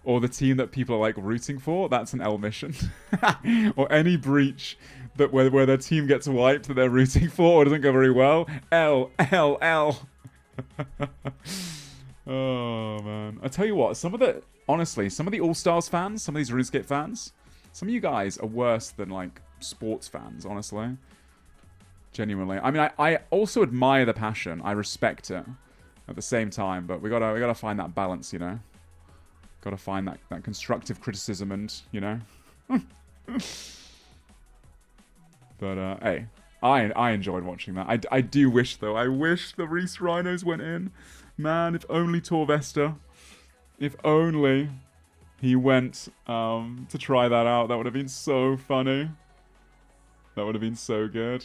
or the team that people are like rooting for, that's an L mission. Or any breach that where their team gets wiped that they're rooting for or doesn't go very well, L. Oh man, I tell you what, honestly, some of the All Stars fans, some of these RuneScape fans, some of you guys are worse than like sports fans, honestly. Genuinely. I mean, I also admire the passion. I respect it at the same time, but we gotta find that balance, you know? Gotta find that constructive criticism and, you know? But, hey, I enjoyed watching that. I do wish, though. I wish the Reese Rhinos went in. Man, if only Torvesta. If only he went to try that out. That would have been so funny. That would have been so good.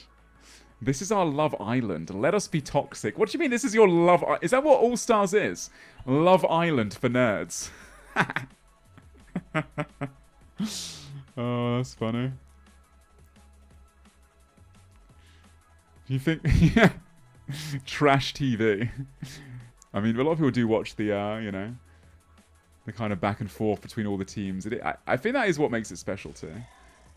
This is our Love Island. Let us be toxic. What do you mean this is your Love Island? Is that what All Stars is? Love Island for nerds. Oh, that's funny. Do you think... Trash TV. I mean, a lot of people do watch the, you know, the kind of back and forth between all the teams. I think that is what makes it special too.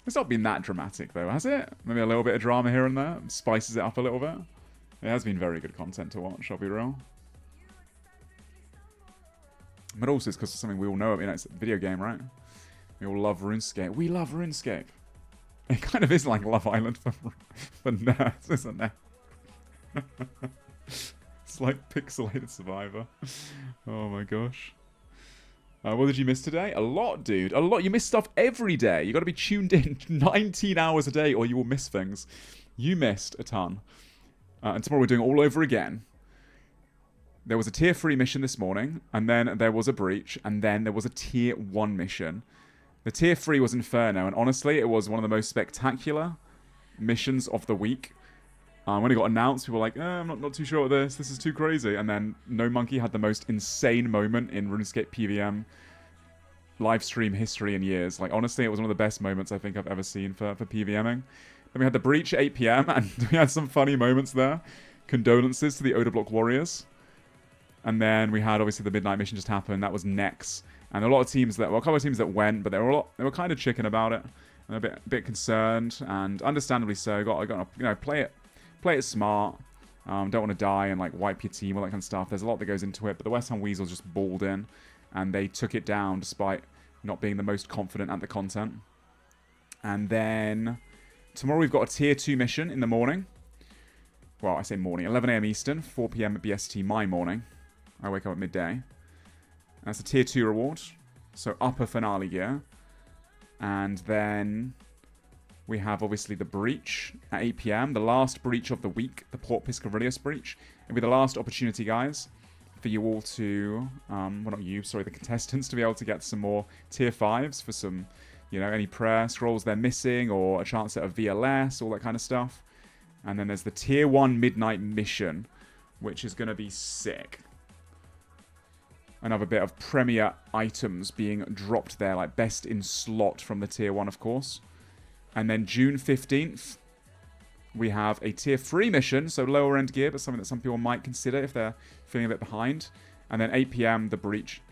It's not been that dramatic though, has it? Maybe a little bit of drama here and there. Spices it up a little bit. It has been very good content to watch, I'll be real. But also it's because it's something we all know. I mean, it's a video game, right? We all love RuneScape. We love RuneScape. It kind of is like Love Island for nerds, isn't it? It's like Pixelated Survivor. Oh my gosh. What did you miss today? A lot, dude. A lot. You miss stuff every day. You got to be tuned in 19 hours a day or you will miss things. You missed a ton. And tomorrow we're doing it all over again. There was a tier 3 mission this morning, and then there was a breach, and then there was a tier 1 mission. The tier 3 was Inferno, and honestly, it was one of the most spectacular missions of the week. When it got announced, people were like, I'm not too sure of this. This is too crazy. And then No Monkey had the most insane moment in RuneScape PVM live stream history in years. Like, honestly, it was one of the best moments I think I've ever seen for PVMing. Then we had the breach at 8 PM, and we had some funny moments there. Condolences to the Odablock Warriors. And then we had, obviously, the Midnight Mission just happened. That was Nex. And a lot of teams that, well, a couple of teams that went, but they were kind of chicken about it. And a bit concerned, and understandably so. Got to, you know, play it smart. Don't want to die and like wipe your team, all that kind of stuff. There's a lot that goes into it, but the West Ham Weasels just balled in, and they took it down despite not being the most confident at the content. And then tomorrow we've got a tier 2 mission in the morning. Well, I say morning, 11 AM Eastern, 4 PM at BST my morning. I wake up at midday. And that's a tier 2 reward, so upper finale gear. And then we have, obviously, the breach at 8 PM. The last breach of the week, the Port Piscarius breach. It'll be the last opportunity, guys, for you all to... well, not you, sorry, the contestants to be able to get some more tier 5s for some, you know, any prayer scrolls they're missing or a chance at a VLS, all that kind of stuff. And then there's the tier 1 Midnight Mission, which is going to be sick. Another bit of premier items being dropped there, like best in slot from the tier 1, of course. And then June 15th, we have a tier 3 mission, so lower end gear, but something that some people might consider if they're feeling a bit behind. And then 8 PM, the breach.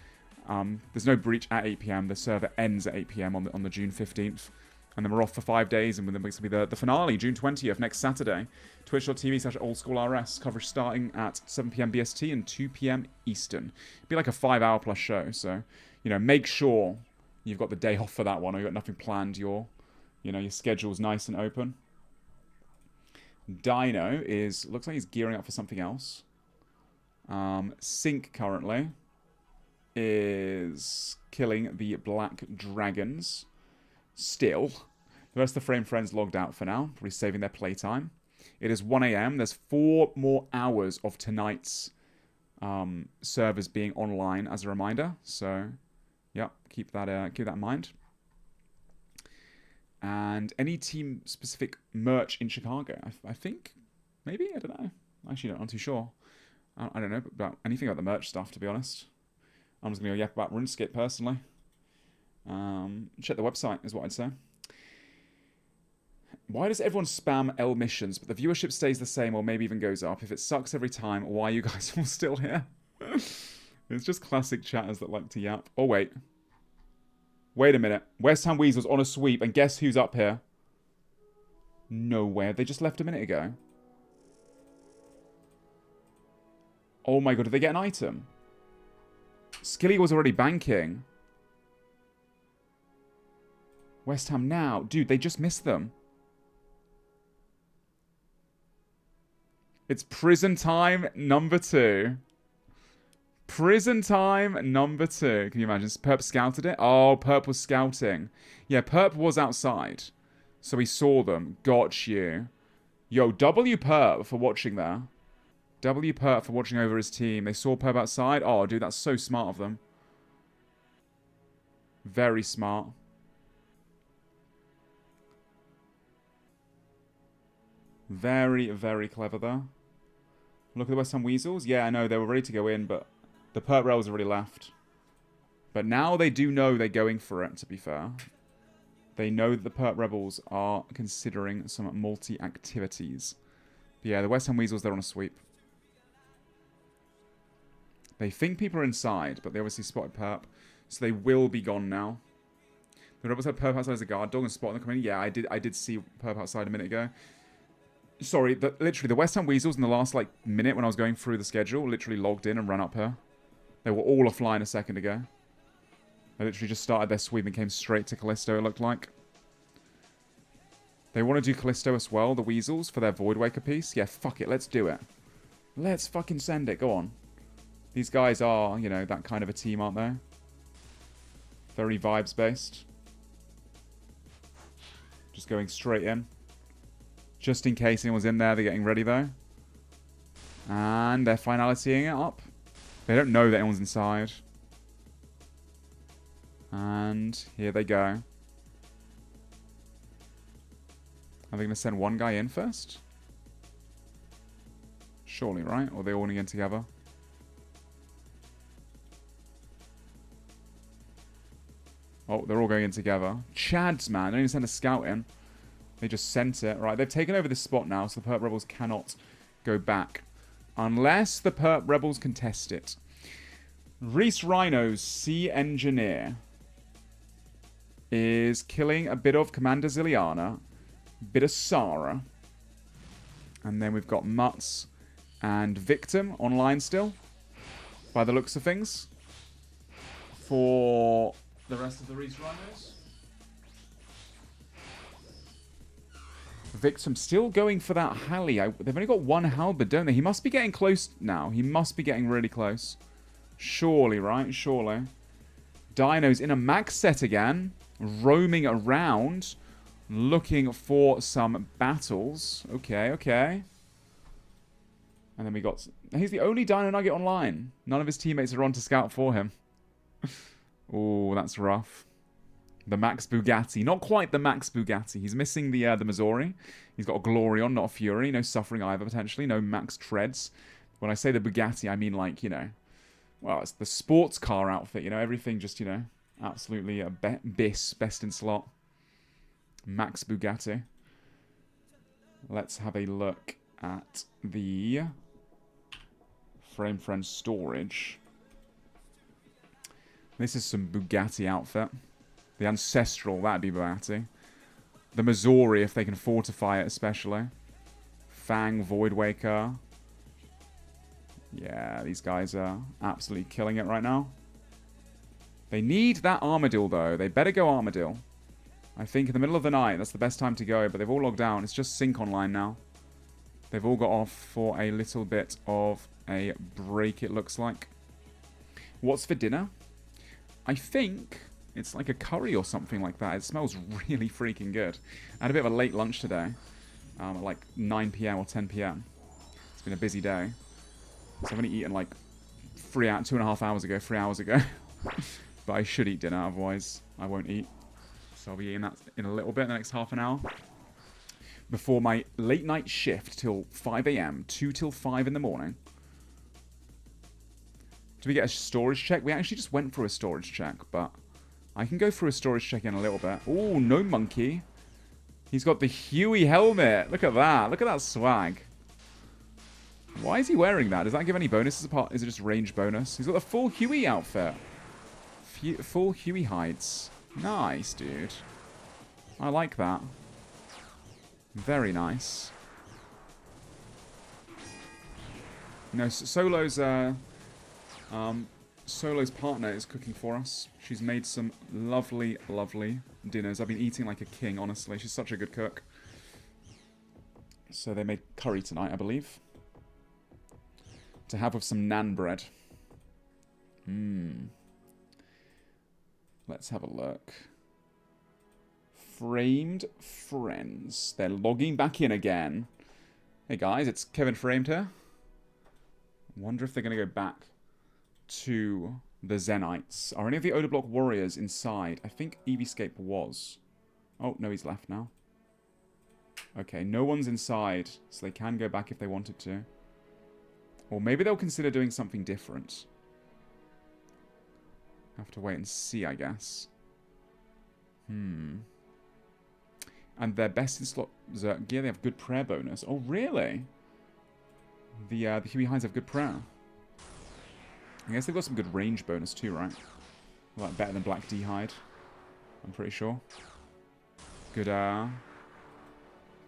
There's no breach at 8 PM. The server ends at 8 PM on the June 15th. And then we're off for 5 days, and then it's going to be the finale, June 20th, next Saturday. Twitch.tv/oldschoolrs, coverage starting at 7 PM BST and 2 PM Eastern. It'll be like a 5-hour plus show, so, you know, make sure you've got the day off for that one, or you've got nothing planned. Your schedule's nice and open. Dino looks like he's gearing up for something else. Sync currently is killing the Black Dragons. Still, the rest of the Frame Friends logged out for now, probably saving their playtime. It is 1 AM. There's 4 more hours of tonight's servers being online as a reminder. So, yeah, keep that in mind. And any team-specific merch in Chicago? I think, maybe? I don't know. Actually, I'm not too sure. I don't know about anything about the merch stuff, to be honest. I'm just going to go yap about RuneScape personally. Check the website is what I'd say. Why does everyone spam L missions, but the viewership stays the same or maybe even goes up? If it sucks every time, why are you guys all still here? It's just classic chatters that like to yap. Oh, wait. Wait a minute. West Ham Weasels on a sweep, and guess who's up here? No way. They just left a minute ago. Oh my god, did they get an item? Skilly was already banking. West Ham now. Dude, they just missed them. It's prison time number 2. Prison time number 2. Can you imagine? Perp scouted it? Oh, Perp was scouting. Yeah, Perp was outside. So he saw them. Got you. Yo, W Perp for watching there. W Perp for watching over his team. They saw Perp outside. Oh, dude, that's so smart of them. Very smart. Very, very clever there. Look at the West Ham Weasels. Yeah, I know, they were ready to go in, but the Perp Rails already left. But now they do know they're going for it, to be fair. They know that the Perp Rebels are considering some multi-activities. But yeah, the West Ham Weasels, they're on a sweep. They think people are inside, but they obviously spotted perp. So they will be gone now. The rebels had perp outside as a guard dog and spotted them coming in. Yeah, I did see perp outside a minute ago. Sorry, literally, the West Ham Weasels in the last, like, minute when I was going through the schedule literally logged in and ran up here. They were all offline a second ago. They literally just started their sweep and came straight to Callisto, it looked like. They want to do Callisto as well, the Weasels, for their Voidwaker piece. Yeah, fuck it, let's do it. Let's fucking send it, go on. These guys are, you know, that kind of a team, aren't they? Very vibes-based. Just going straight in. Just in case anyone's in there, they're getting ready, though. And they're finalitying it up. They don't know that anyone's inside. And here they go. Are they going to send one guy in first? Surely, right? Or are they all in together? Oh, they're all going in together. Chads, man. They don't even send a scout in. They just sent it. Right, they've taken over this spot now, so the Perp Rebels cannot go back. Unless the Perp Rebels contest it. Reese Rhino's Sea Engineer is killing a bit of Commander Ziliana, a bit of Sarah. And then we've got Mutz and Victim online still, by the looks of things, for the rest of the Reese Rhinos. Victim still going for that Halley. They've only got one halberd, don't they? He must be getting close now. He must be getting really close. Surely, right? Surely. Dino's in a max set again. Roaming around. Looking for some battles. Okay, okay. And then we got... He's the only Dino Nugget online. None of his teammates are on to scout for him. Oh, that's rough. The Max Bugatti. Not quite the Max Bugatti. He's missing the Missouri. He's got a Glorion, not a Fury. No Suffering either, potentially. No Max Treads. When I say the Bugatti, I mean, like, you know... Well, it's the sports car outfit, you know? Everything just, you know, absolutely best in slot. Max Bugatti. Let's have a look at the Frame Friend storage. This is some Bugatti outfit. The Ancestral, that'd be Bugatti. The Missouri, if they can fortify it especially. Fang, Voidwaker. Yeah, these guys are absolutely killing it right now. They need that Armadillo, though. They better go Armadillo. I think in the middle of the night, that's the best time to go, but they've all logged down. It's just Sync online now. They've all got off for a little bit of a break, it looks like. What's for dinner? I think it's like a curry or something like that. It smells really freaking good. I had a bit of a late lunch today, at like 9 PM or 10 PM. It's been a busy day. So I've only eaten like 2.5 hours ago, 3 hours ago. But I should eat dinner, otherwise I won't eat. So I'll be eating that in a little bit, in the next half an hour. Before my late night shift till 5 AM, 2 till 5 in the morning. Do we get a storage check? We actually just went through a storage check, but I can go through a storage check in a little bit. Oh, no monkey. He's got the Huey helmet. Look at that. Look at that swag. Why is he wearing that? Does that give any bonuses apart? Is it just range bonus? He's got the full Huey outfit. Full Huey hides. Nice, dude. I like that. Very nice. You know, Solo's Solo's partner is cooking for us. She's made some lovely, lovely dinners. I've been eating like a king, honestly. She's such a good cook. So they made curry tonight, I believe. To have with some naan bread. Let's have a look. Framed Friends. They're logging back in again. Hey guys, it's Kevin Framed here. Wonder if they're going to go back to the Zenites. Are any of the Odablock warriors inside? I think Eevescape was. Oh, no, he's left now. Okay, no one's inside, so they can go back if they wanted to. Or maybe they'll consider doing something different. Have to wait and see, I guess. And their best in slot Zerg gear, they have good prayer bonus. Oh, really? The Huey Hides have good prayer. I guess they've got some good range bonus too, right? Like better than Black D-Hide, I'm pretty sure. Good,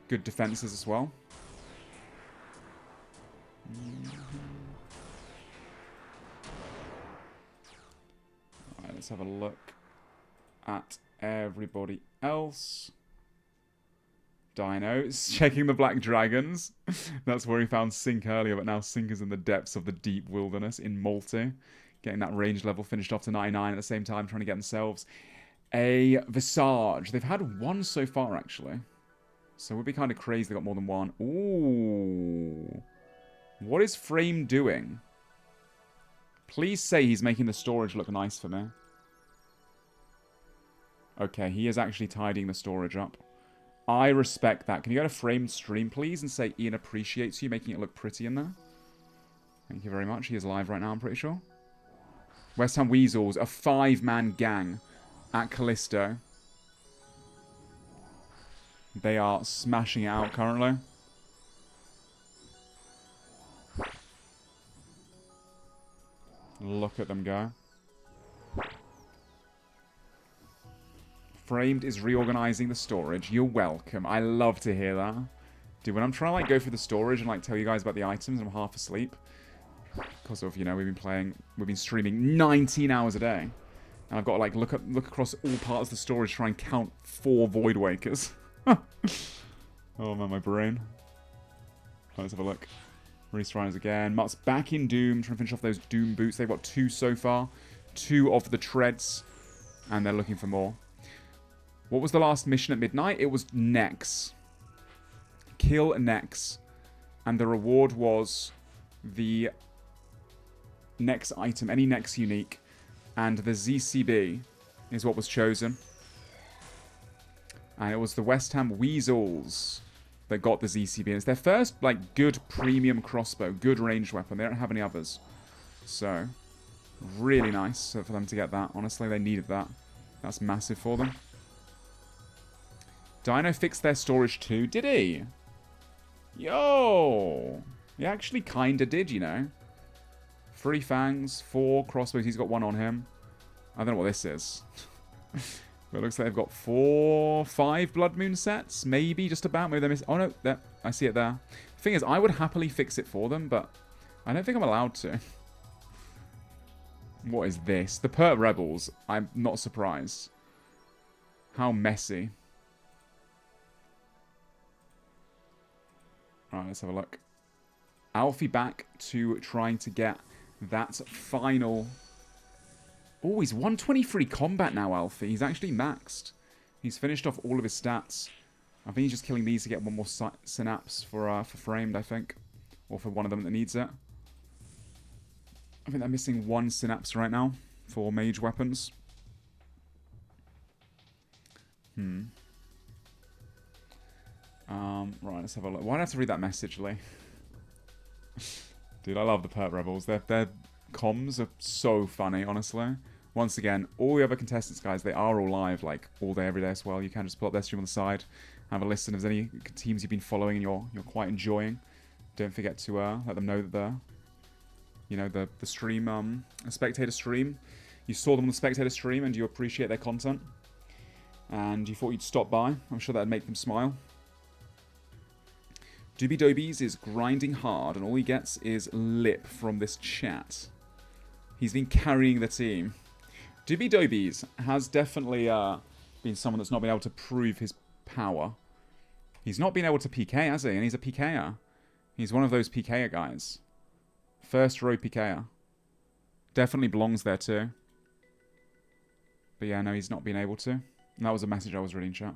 good defenses as well. Alright, let's have a look at everybody else. Dino's checking the Black Dragons. That's where he found Sink earlier, but now Sink is in the depths of the deep wilderness in Multi. Getting that range level finished off to 99 at the same time, trying to get themselves a Visage. They've had one so far, actually. So it would be kind of crazy they got more than one. Ooh. What is Frame doing? Please say he's making the storage look nice for me. Okay, he is actually tidying the storage up. I respect that. Can you go to Framed Stream, please, and say Ian appreciates you, making it look pretty in there? Thank you very much. He is live right now, I'm pretty sure. West Ham Weasels, a 5-man gang at Callisto. They are smashing it out currently. Look at them go. Framed is reorganizing the storage. You're welcome. I love to hear that. Dude, when I'm trying to like go through the storage and like tell you guys about the items and I'm half asleep, because of, you know, we've been streaming 19 hours a day. And I've got to like look across all parts of the storage, try and count 4 Void Wakers. Oh man, my brain. Let's have a look. Restriners again. Mutt's back in Doom, trying to finish off those Doom boots. They've got 2 so far. 2 of the treads. And they're looking for more. What was the last mission at midnight? It was Nex. Kill Nex. And the reward was the Nex item. Any Nex unique. And the ZCB is what was chosen. And it was the West Ham Weasels that got the ZCB. And it's their first, like, good premium crossbow. Good ranged weapon. They don't have any others. So, really nice for them to get that. Honestly, they needed that. That's massive for them. Dino fixed their storage too. Did he? Yo! He actually kinda did, you know. 3 fangs, 4 crossbows. He's got 1 on him. I don't know what this is. But it looks like they've got 5 Blood Moon sets. Maybe, just about. Maybe they're missing. Oh no, there. I see it there. The thing is, I would happily fix it for them, but I don't think I'm allowed to. What is this? The Pert Rebels. I'm not surprised. How messy. Alright, let's have a look. Alfie back to trying to get that final... Oh, he's 123 combat now, Alfie. He's actually maxed. He's finished off all of his stats. I think he's just killing these to get 1 more synapse for Framed, I think. Or for one of them that needs it. I think they're missing 1 synapse right now for mage weapons. Right, let's have a look. Why do I have to read that message, Lee? Dude, I love the Pert Rebels. Their comms are so funny, honestly. Once again, all the other contestants, guys, they are all live, like, all day, every day as well. You can just pull up their stream on the side, have a listen. If there's any teams you've been following and you're quite enjoying, don't forget to let them know that they're, you know, the stream, a spectator stream. You saw them on the spectator stream and you appreciate their content. And you thought you'd stop by. I'm sure that'd make them smile. Doobie Dobies is grinding hard, and all he gets is lip from this chat. He's been carrying the team. Doobie Dobies has definitely been someone that's not been able to prove his power. He's not been able to PK, has he? And he's a PKer. He's one of those PKer guys. First row PKer. Definitely belongs there too. But yeah, no, he's not been able to. And that was a message I was reading, chat.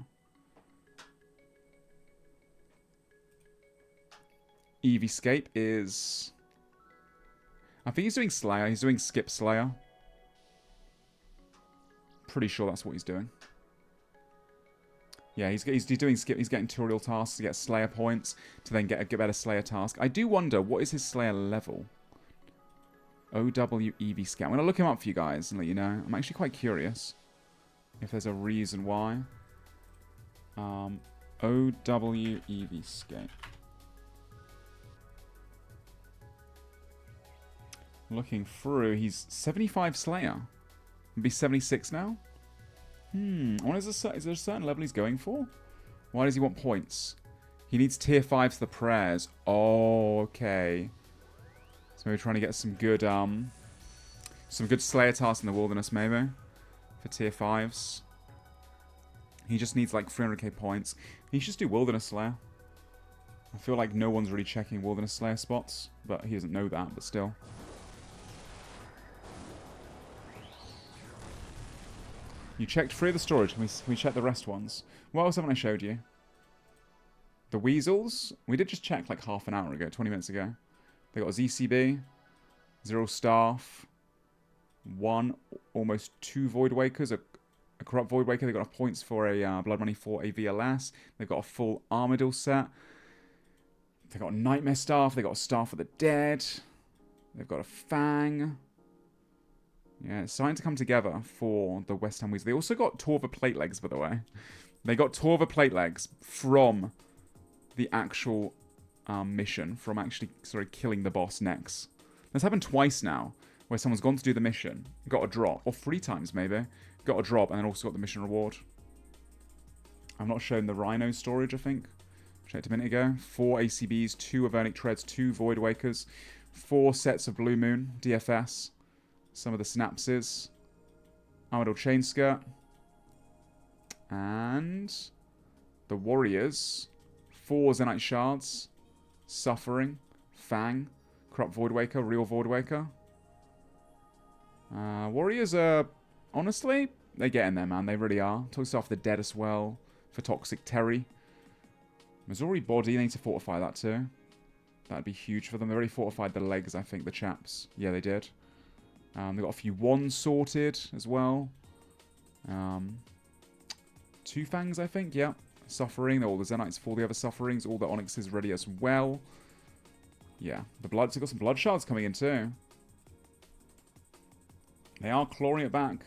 EVScape is... I think he's doing Slayer. He's doing Skip Slayer. Pretty sure that's what he's doing. Yeah, he's doing Skip. He's getting tutorial tasks to get Slayer points to then get a better Slayer task. I do wonder, what is his Slayer level? OW EVScape. I'm going to look him up for you guys and let you know. I'm actually quite curious if there's a reason why. OW EVScape. Looking through, he's 75 Slayer. He'd be 76 now? What is there a certain level he's going for? Why does he want points? He needs tier 5s for the prayers. Oh, okay. So maybe trying to get some good Slayer tasks in the wilderness, maybe. For tier 5s. He just needs like 300k points. He should just do Wilderness Slayer. I feel like no one's really checking Wilderness Slayer spots, but he doesn't know that, but still. You checked 3 of the storage. Can we check the rest ones? What else haven't I showed you? The Weasels? We did just check like half an hour ago, 20 minutes ago. They got a ZCB, 0 Staff, 1, almost 2 Void Wakers, a Corrupt Void Waker. They got enough points for a Blood Money for a VLS. They've got a full Armadillo set. They got a Nightmare Staff. They got a Staff of the Dead. They've got a Fang. Yeah, it's starting to come together for the West Ham Weasels. They also got Torva Plate Legs, by the way. They got Torva Plate Legs from the actual mission, from actually killing the boss next. That's happened twice now, where someone's gone to do the mission, got a drop, or 3 times maybe, got a drop, and then also got the mission reward. I'm not showing the Rhino storage, I think. Checked a minute ago. 4 ACBs, 2 Avernic Treads, 2 Void Wakers, 4 sets of Blue Moon, DFS, some of the Synapses, Armadillo Chain Skirt, and the Warriors, 4 Zenite Shards, Suffering, Fang, Corrupt Void Waker, Real Void Waker. Warriors are, honestly, they're getting there, man. They really are. Toxic off the Dead as well for Toxic Terry. Missouri Body, they need to fortify that too. That'd be huge for them. They already fortified the legs, I think, the chaps. Yeah, they did. They've got a few wands sorted as well. 2 Fangs, I think, yeah. Suffering, all the Zenites for the other Sufferings. All the Onyxes ready as well. Yeah, the Bloods, they've got some Blood Shards coming in too. They are clawing it back.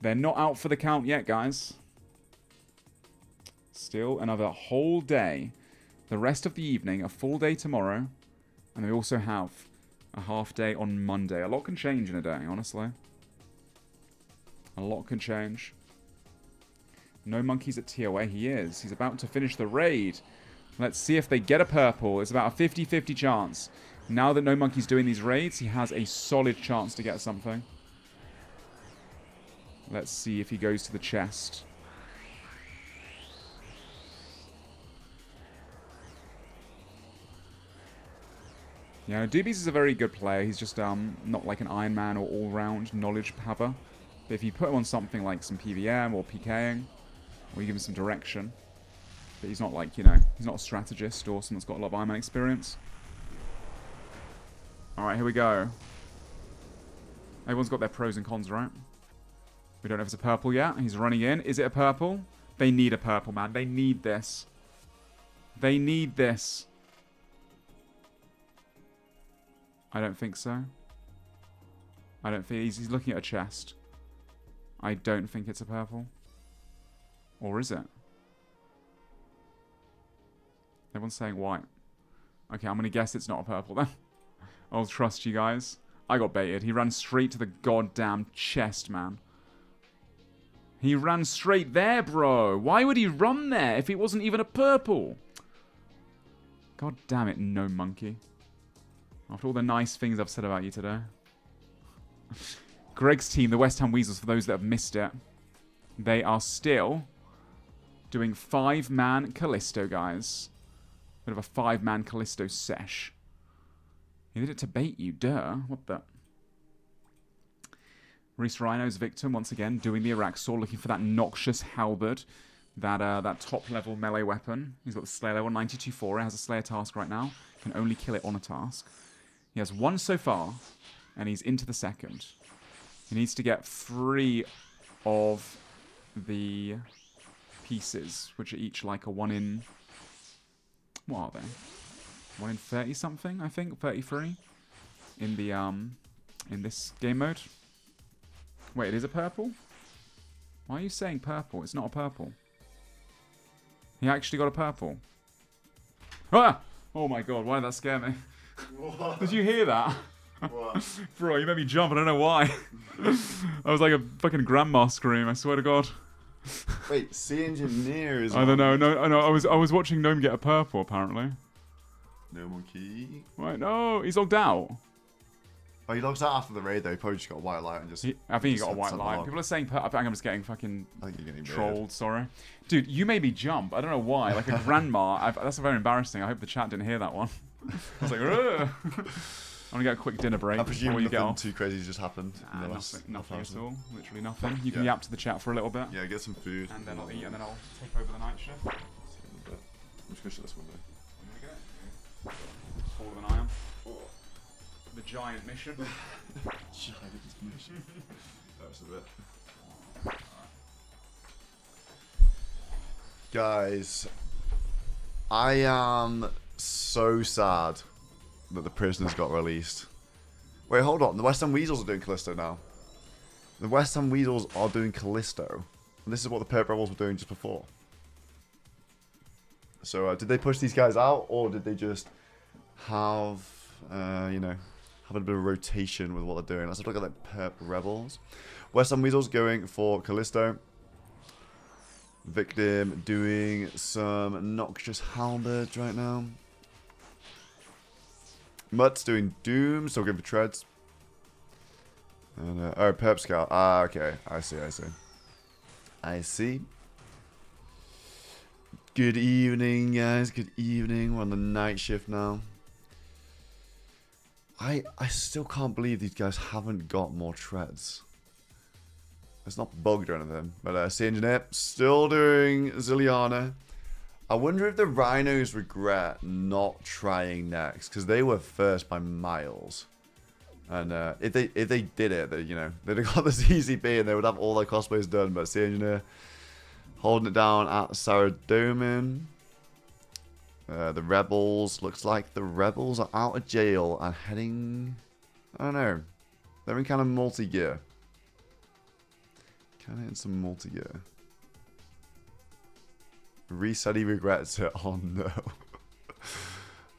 They're not out for the count yet, guys. Still another whole day. The rest of the evening, a full day tomorrow. And we also have a half day on Monday. A lot can change in a day, honestly. A lot can change. No monkeys at TOA. He is. He's about to finish the raid. Let's see if they get a purple. It's about a 50-50 chance. Now that No Monkey's doing these raids, he has a solid chance to get something. Let's see if he goes to the chest. Yeah, Doobies is a very good player. He's just not like an Iron Man or all-round knowledge haver. But if you put him on something like some PVM or PKing, or you give him some direction, but he's not like, you know, he's not a strategist or someone that's got a lot of Iron Man experience. Alright, here we go. Everyone's got their pros and cons, right? We don't know if it's a purple yet. He's running in. Is it a purple? They need a purple, man. They need this. They need this. I don't think so. I don't think... He's looking at a chest. I don't think it's a purple. Or is it? Everyone's saying white. Okay, I'm going to guess it's not a purple then. I'll trust you guys. I got baited. He ran straight to the goddamn chest, man. He ran straight there, bro. Why would he run there if it wasn't even a purple? God damn it, No Monkey. After all the nice things I've said about you today. Greg's team, the West Ham Weasels, for those that have missed it, they are still doing 5-man Callisto, guys. Bit of a 5-man Callisto sesh. He did it to bait you, duh. What the... Reese Rhino's victim, once again, doing the Iraq Sword, looking for that noxious halberd. That top-level melee weapon. He's got the Slayer level 92 It has a Slayer task right now. Can only kill it on a task. He has 1 so far, and he's into the second. He needs to get 3 of the pieces, which are each like a 1 in... What are they? 1 in 30 something, I think, 33 in the in this game mode. Wait, it is a purple? Why are you saying purple? It's not a purple. He actually got a purple. Ah! Oh my god, why did that scare me? Did you hear that? Bro, you made me jump. I don't know why. I was like a fucking grandma scream. I swear to God. Wait, Sea Engineer is. I don't know. No, I was watching Gnome get a purple apparently. No monkey. Wait, no, he's logged out. Oh, he logs out after the raid though. He probably just got a white light and just. I think he got a white light. People are saying. I think I'm just getting fucking trolled. Sorry, dude. You made me jump. I don't know why. Like a grandma. That's very embarrassing. I hope the chat didn't hear that one. I was like, ugh. I'm gonna get a quick dinner break I presume before you get nothing off. too crazy just happened. Nothing at all. Literally nothing. You can yap to the chat for a little bit. Yeah, get some food. And then I'll eat, and then I'll take over the night shift. I'm just gonna shut this window. Taller than I am. The giant mission. Giant mission. That's a bit. Guys, I am so sad that the prisoners got released. Wait, hold on. The West Ham Weasels are doing Callisto now. The West Ham Weasels are doing Callisto. And this is what the Perp Rebels were doing just before. So, did they push these guys out, or did they just have, you know, have a bit of rotation with what they're doing? Let's have a look at the Perp Rebels. West Ham Weasels going for Callisto. Victim doing some Noxious Halberds right now. Mutt's doing Doom, so going for Treads. And, oh, Perp Scout. Ah, okay. I see. Good evening, guys. Good evening. We're on the night shift now. I still can't believe these guys haven't got more Treads. It's not bugged or anything. But Sea Engineer still doing Zilliana. I wonder if the Rhinos regret not trying next, because they were first by miles. And if they did it, they, you know, they'd have got the CCP and they would have all their cosplays done. But Sea Engineer holding it down at Saradomin. The Rebels, looks like the Rebels are out of jail and heading, I don't know, they're in kind of multi-gear. Kind of in some multi-gear. Reset, he regrets it. Oh no.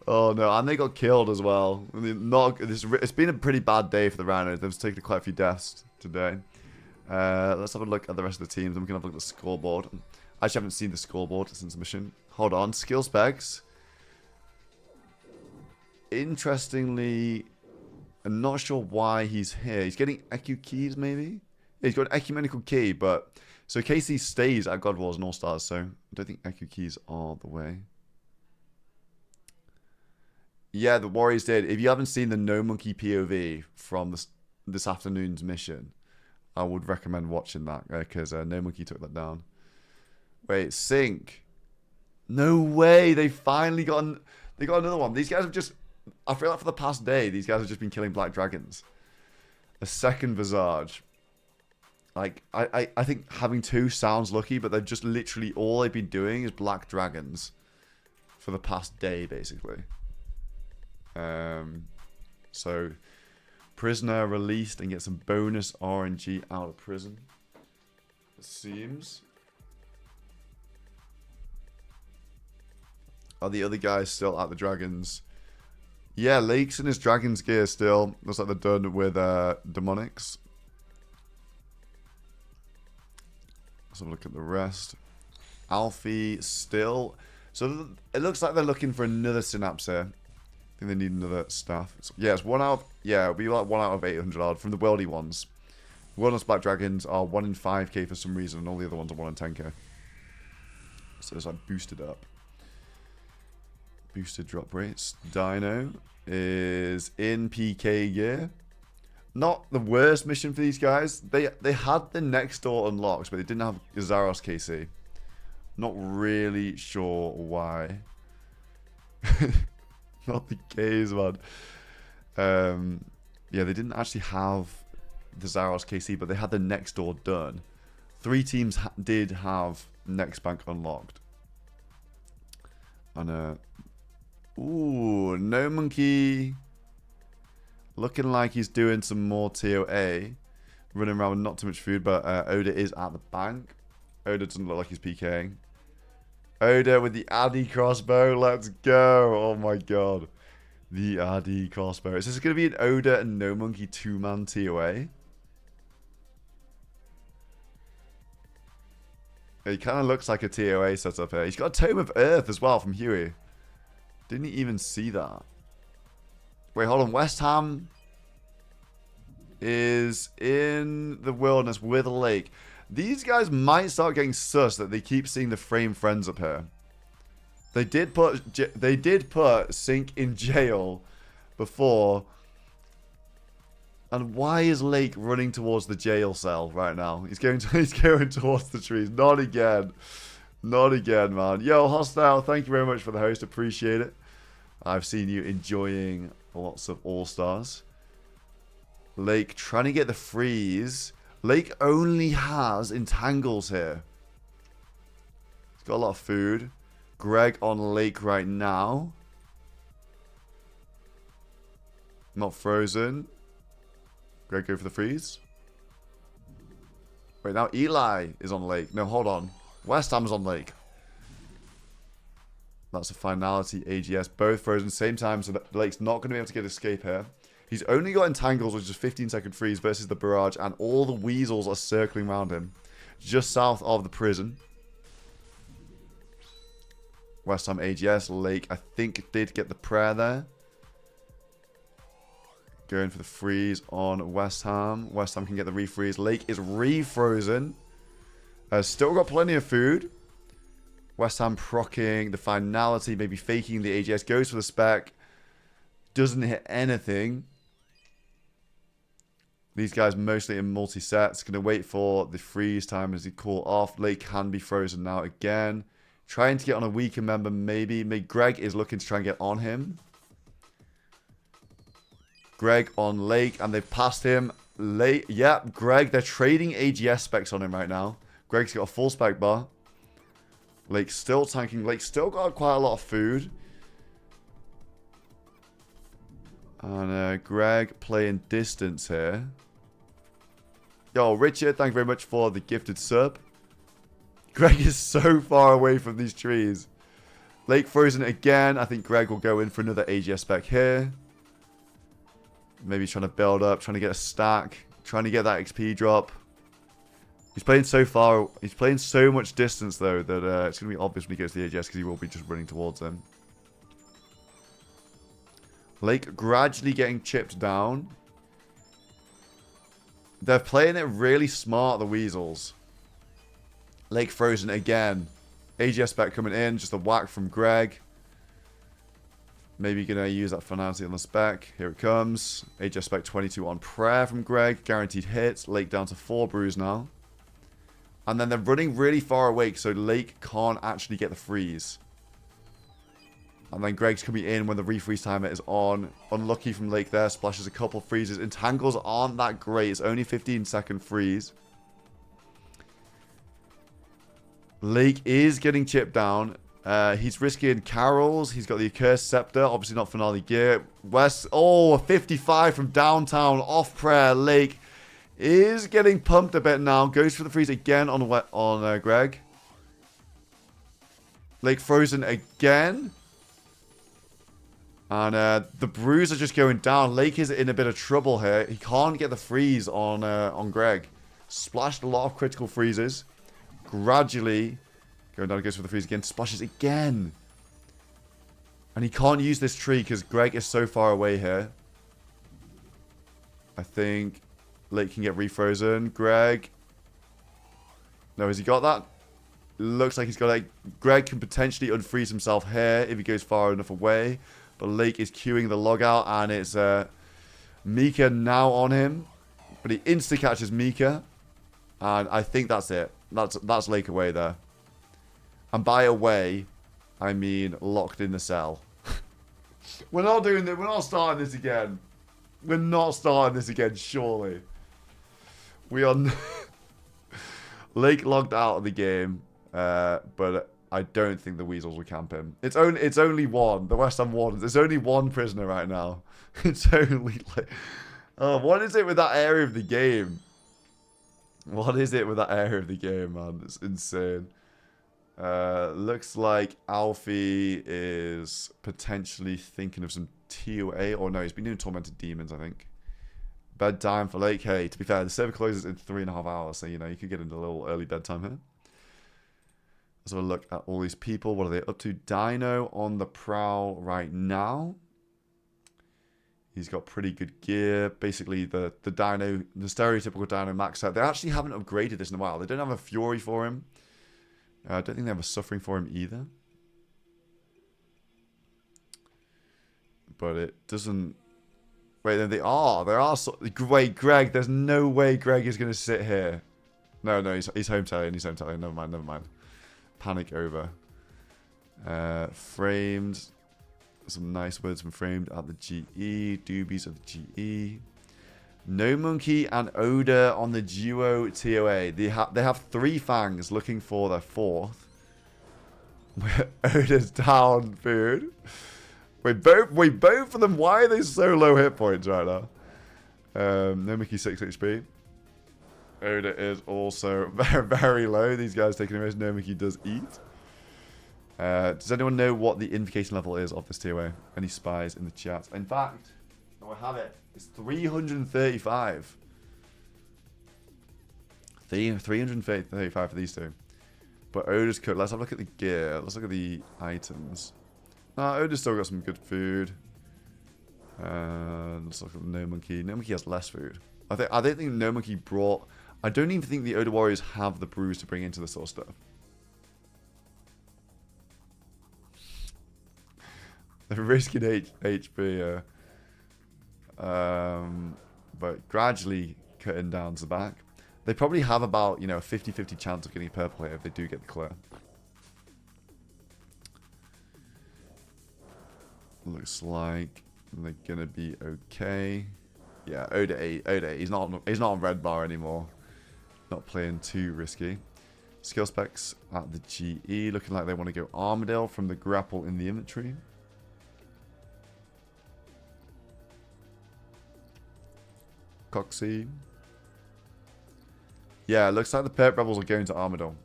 Oh no, and they got killed as well. It's been a pretty bad day for the Rhinos. They've taken quite a few deaths today. Let's have a look at the rest of the teams. I'm going to have a look at the scoreboard. I actually haven't seen the scoreboard since the mission. Hold on, skill specs. Interestingly, I'm not sure why he's here. He's getting EQ keys, maybe? Yeah, he's got an ecumenical key, but... So KC stays at God Wars and All Stars, so I don't think EQ keys are the way. Yeah, the Warriors did. If you haven't seen the No Monkey POV from this afternoon's mission, I would recommend watching that, because No Monkey took that down. Wait, Sync. No way, they finally got another one. These guys have just... I feel like for the past day, these guys have just been killing Black Dragons. A second Visage. Like, I think having two sounds lucky, but they've just literally... All they've been doing is Black Dragons for the past day, basically. So, prisoner released and get some bonus RNG out of prison. It seems. Are the other guys still at the Dragons? Yeah, Lake's in his Dragon's gear still. Looks like they're done with Demonics. Let's have a look at the rest. Alfie still. So it looks like they're looking for another Synapse here. I think they need another staff. Yeah, it's 1 out of... Yeah, it'll be like 1 out of 800 odd from the worldy ones. Wilderness Black Dragons are 1 in 5k for some reason, and all the other ones are 1 in 10k. So it's like boosted up. Boosted drop rates. Dino is in PK gear. Not the worst mission for these guys. They had the next door unlocked, but they didn't have Zaros KC. Not really sure why. Not the case, man. Yeah, they didn't actually have the Zaros KC, but they had the next door done. 3 teams did have next bank unlocked. And ooh, No Monkey looking like he's doing some more TOA. Running around with not too much food, but Oda is at the bank. Oda doesn't look like he's PKing. Oda with the Addy crossbow, let's go. Oh my god. The RD crossbow. Is this going to be an Oda and No Monkey 2-man TOA? He kind of looks like a TOA setup here. He's got a Tome of Earth as well from Huey. Didn't even see that. Wait, hold on. West Ham is in the wilderness with a lake. These guys might start getting sus that they keep seeing the frame friends up here. They did put Sink in jail before. And why is Lake running towards the jail cell right now? He's going towards the trees. Not again. Not again, man. Yo, Hostile, thank you very much for the host. Appreciate it. I've seen you enjoying lots of All Stars. Lake trying to get the freeze. Lake only has entangles here. He's got a lot of food. Greg on Lake right now. Not frozen. Greg go for the freeze. Wait, now Eli is on Lake. No, hold on. West Ham's on Lake. That's a finality AGS. Both frozen same time, so that Lake's not going to be able to get escape here. He's only got entangles, which is 15-second freeze versus the barrage, and all the weasels are circling around him. Just south of the prison. West Ham AGS. Lake, I think, did get the prayer there. Going for the freeze on West Ham. West Ham can get the refreeze. Lake is refrozen. Still got plenty of food. West Ham proccing the finality, maybe faking the AGS. Goes for the spec. Doesn't hit anything. These guys mostly in multi-sets. Going to wait for the freeze time as he call off. Lake can be frozen now again. Trying to get on a weaker member, maybe. Greg is looking to try and get on him. Greg on Lake, and they've passed him. Lake, yep, Greg, they're trading AGS specs on him right now. Greg's got a full spec bar. Lake's still tanking. Lake's still got quite a lot of food. And Greg playing distance here. Yo, Richard, thank you very much for the gifted sub. Greg is so far away from these trees. Lake frozen again. I think Greg will go in for another AGS spec here. Maybe trying to build up, trying to get a stack, trying to get that XP drop. He's playing so far. He's playing so much distance, though, that it's going to be obvious when he gets to the AGS because he will be just running towards him. Lake gradually getting chipped down. They're playing it really smart, the Weasels. Lake frozen again. AGS spec coming in. Just a whack from Greg. Maybe going to use that finality on the spec. Here it comes. AGS spec 22 on prayer from Greg. Guaranteed hits. Lake down to 4 brews now. And then they're running really far away, so Lake can't actually get the freeze. And then Greg's coming in when the refreeze timer is on. Unlucky from Lake there. Splashes a couple freezes. Entangles aren't that great. It's only 15-second freeze. Lake is getting chipped down. He's risking Carols. He's got the Accursed Scepter. Obviously not Finale Gear. West. Oh, a 55 from downtown. Off prayer. Lake is getting pumped a bit now. Goes for the freeze again on Greg. Lake frozen again. And the brews are just going down. Lake is in a bit of trouble here. He can't get the freeze on Greg. Splashed a lot of critical freezes. Gradually going down, goes for the freeze again. Splashes again. And he can't use this tree because Greg is so far away here. I think Lake can get refrozen. Greg. No, has he got that? Looks like he's got it. Greg can potentially unfreeze himself here if he goes far enough away. But Lake is queuing the log out, and it's Mika now on him. But he insta-catches Mika. And I think that's it. That's Lake away there. And by away, I mean locked in the cell. We're not doing this. We're not starting this again. We're not starting this again, surely. We are... Lake logged out of the game. But I don't think the Weasels will camp him. It's only one. The West Ham Wardens. There's only one prisoner right now. It's only like... Oh, what is it with that area of the game? What is it with that area of the game, man? It's insane. Looks like Alfie is potentially thinking of some TOA, or no, he's been doing Tormented Demons, I think. Bedtime for Lake. Hey, to be fair, the server closes in 3.5 hours, so you know you could get into a little early bedtime here. Let's have a look at all these people. What are they up to? Dino on the prowl right now. He's got pretty good gear. Basically, the Dino, the stereotypical Dino max out. They actually haven't upgraded this in a while. They don't have a Fury for him. I don't think they have a Suffering for him either. But it doesn't... Wait, then they are. Wait, Greg, there's no way Greg is going to sit here. No, he's home telling. He's home telling. Never mind. Panic over. Framed. Some nice words from Framed at the GE. Doobies of the GE. No Monkey and Oda on the duo TOA. They have 3 fangs looking for their 4th. Oda's down food. Wait, both of them. Why are they so low hit points right now? No Monkey 6 HP. Oda is also very, very low. These guys taking a risk. No Monkey does eat. Does anyone know what the invocation level is of this TOA? Any spies in the chat? In fact, I have it. It's 335. 335 for these two. But Oda's cooked. Let's have a look at the gear. Let's look at the items. Oda's still got some good food. Let's look at No Monkey. No Monkey has less food. I don't think No Monkey brought... I don't even think the Oda Warriors have the brews to bring into this sort of stuff. They're risking HP, but gradually cutting down to the back. They probably have about, you know, a 50-50 chance of getting a purple here if they do get the clear. Looks like they're gonna be okay. Yeah, Oda 8. He's not on red bar anymore. Not playing too risky. Skill specs at the GE looking like they want to go Armadale from the grapple in the inventory. Coxie. Yeah, looks like the Perp Rebels are going to Armadale.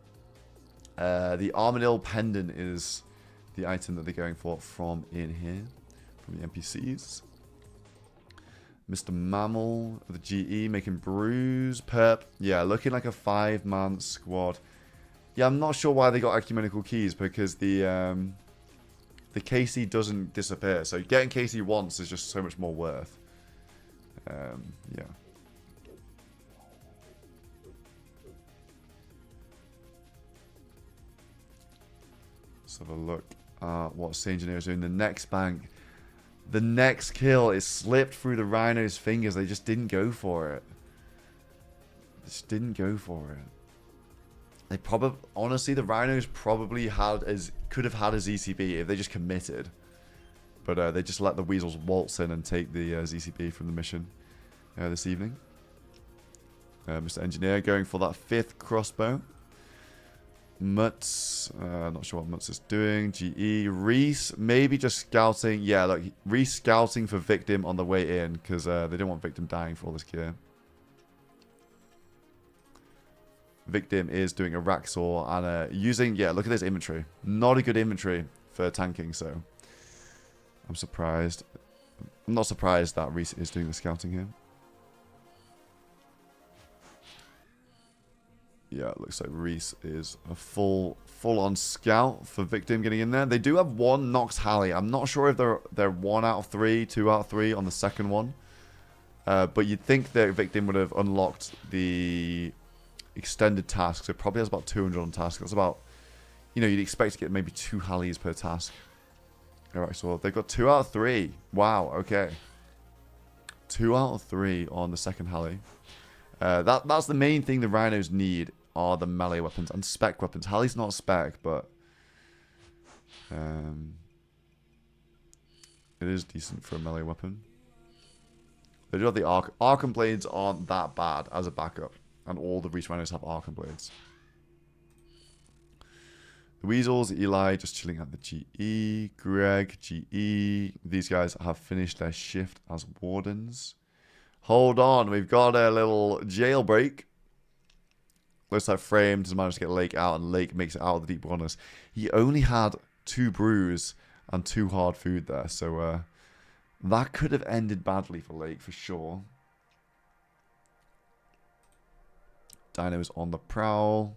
The Armadale pendant is the item that they're going for from in here, from the NPCs. Mr. Mammal of the GE making brews. Perp, yeah, looking like a 5-man squad. Yeah, I'm not sure why they got ecumenical keys, because the KC doesn't disappear. So getting KC once is just so much more worth. Yeah. Let's have a look at what Saint-Engineer is doing. The next bank. The next kill is slipped through the Rhino's fingers. They just didn't go for it. They probably... Honestly, the Rhinos probably could have had a ZCB if they just committed. But they just let the Weasels waltz in and take the ZCB from the mission this evening. Mr. Engineer going for that 5th crossbow. Mutz, not sure what Mutz is doing. GE, Reese, maybe just scouting. Yeah, look, Reese scouting for Victim on the way in, because they don't want Victim dying for all this gear. Victim is doing a Raxor and using, yeah, look at this inventory. Not a good inventory for tanking, so I'm surprised. I'm not surprised that Reese is doing the scouting here. Yeah, it looks like Reese is a full-on scout for Victim getting in there. They do have 1 Nox Halley. I'm not sure if they're 1 out of 3, 2 out of 3 on the second one. But you'd think that Victim would have unlocked the extended tasks. It probably has about 200 on task. That's about, you know, you'd expect to get maybe 2 Halleys per task. Alright, so they've got 2 out of 3. Wow, okay. 2 out of 3 on the second Halley. That's the main thing the Rhinos need, are the melee weapons and spec weapons. Halley's not a spec, but it is decent for a melee weapon. They do have the Archon Blades aren't that bad as a backup, and all the Reach Rhinos have Archon Blades. The Weasels, Eli just chilling at the GE, Greg, GE. These guys have finished their shift as wardens. Hold on, we've got a little jailbreak. Looks like Framed has managed to get Lake out, and Lake makes it out of the deep waters. He only had 2 brews and 2 hard food there, so That could have ended badly for Lake, for sure. Dino's on the prowl.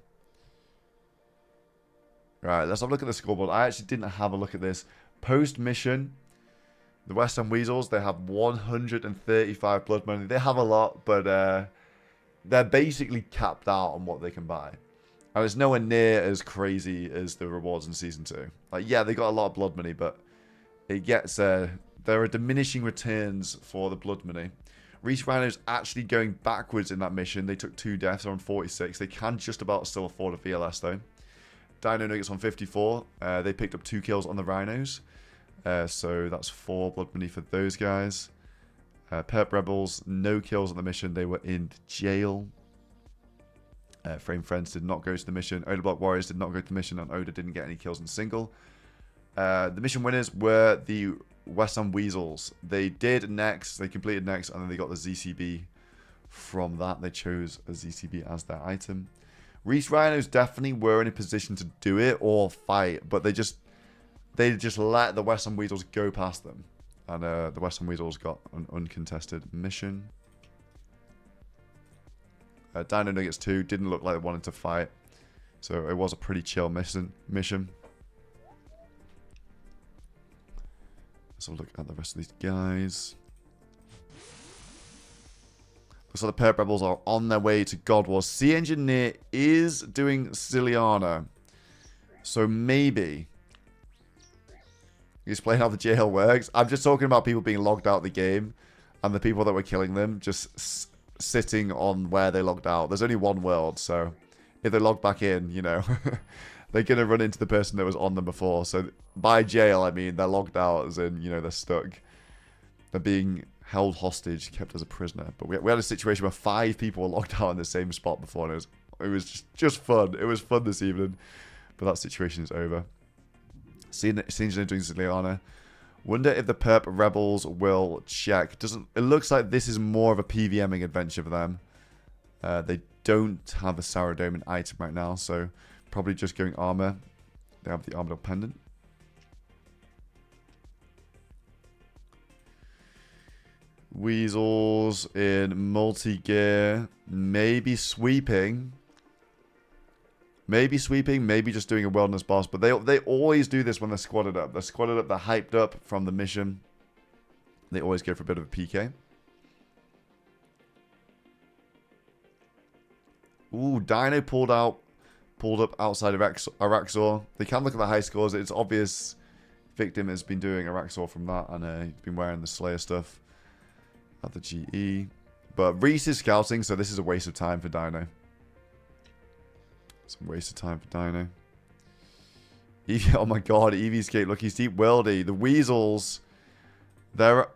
Right, let's have a look at the scoreboard. I actually didn't have a look at this. Post-mission, the West Ham Weasels, they have 135 blood money. They have a lot, but they're basically capped out on what they can buy. And it's nowhere near as crazy as the rewards in Season 2. Like, yeah, they got a lot of blood money, but it gets... there are diminishing returns for the blood money. Reese Rhino's actually going backwards in that mission. They took 2 deaths on 46. They can just about still afford a VLS, though. Dino Nuggets on 54. They picked up 2 kills on the Rhinos. So that's 4 blood money for those guys. Perp Rebels, no kills on the mission. They were in jail. Frame Friends did not go to the mission. Oda Block Warriors did not go to the mission. And Oda didn't get any kills in single. The mission winners were the West Ham Weasels. They did next. They completed next. And then they got the ZCB from that. They chose a ZCB as their item. Reese Rhinos definitely were in a position to do it or fight, but they just let the West Ham Weasels go past them, and the West Ham Weasels got an uncontested mission. Dino Nuggets 2 didn't look like they wanted to fight, so it was a pretty chill mission. Let's have a look at the rest of these guys. Looks like the Perp Rebels are on their way to God Wars. Sea Engineer is doing Siciliana. So maybe he's playing how the jail works. I'm just talking about people being logged out of the game and the people that were killing them just sitting on where they logged out. There's only one world, so if they log back in, you know, they're going to run into the person that was on them before. So by jail, I mean they're logged out as in, you know, they're stuck. They're being held hostage, kept as a prisoner. But we had a situation where 5 people were locked out in the same spot before, and it was just fun. It was fun this evening, but that situation is over. Seeing doing Ziliana. Wonder if the Perp Rebels will check. It looks like this is more of a PVMing adventure for them. They don't have a Saradomin item right now, so probably just going armor. They have the Armadillo Pendant. Weasels in multi-gear. Maybe sweeping. Maybe sweeping. Maybe just doing a wellness boss. But they always do this when they're squadded up. They're squadded up. They're hyped up from the mission. They always go for a bit of a PK. Ooh, Dino pulled up outside of Araxor. They can look at the high scores. It's obvious Victim has been doing Araxor from that. And he's been wearing the Slayer stuff at the GE. But Reese is scouting, so this is a waste of time for Dino. It's a waste of time for Dino. Oh my god, EVScape, look, he's deep worldy. The Weasels, they're...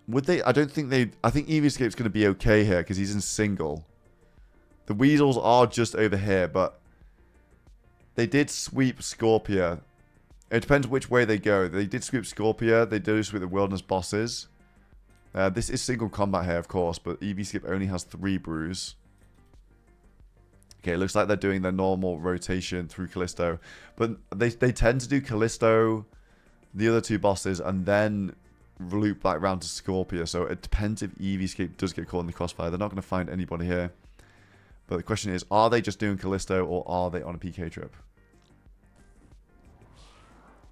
Would they... I don't think they... I think EVScape's going to be okay here, because he's in single. The Weasels are just over here, but... They did sweep Scorpia. It depends which way they go. They did sweep Scorpia. They do sweep the Wilderness bosses. This is single combat here, of course, but EVScape only has 3 brews. Okay, it looks like they're doing their normal rotation through Callisto. But they tend to do Callisto, the other 2 bosses, and then loop back round to Scorpia. So it depends if EVScape does get caught in the crossfire. They're not going to find anybody here. But the question is, are they just doing Callisto or are they on a PK trip?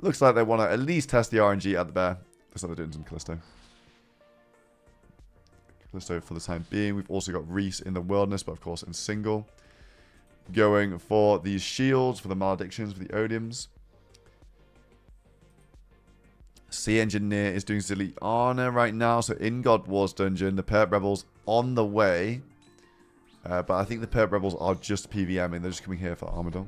Looks like they want to at least test the RNG at the bear. Looks like they're doing some Callisto. Callisto for the time being. We've also got Reese in the Wilderness, but of course in single. Going for these shields, for the maledictions, for the odiums. Sea Engineer is doing Ziliana right now. So in God Wars Dungeon, the Perp Rebels on the way. But I think the Perp Rebels are just PVMing. They're just coming here for Armadillo.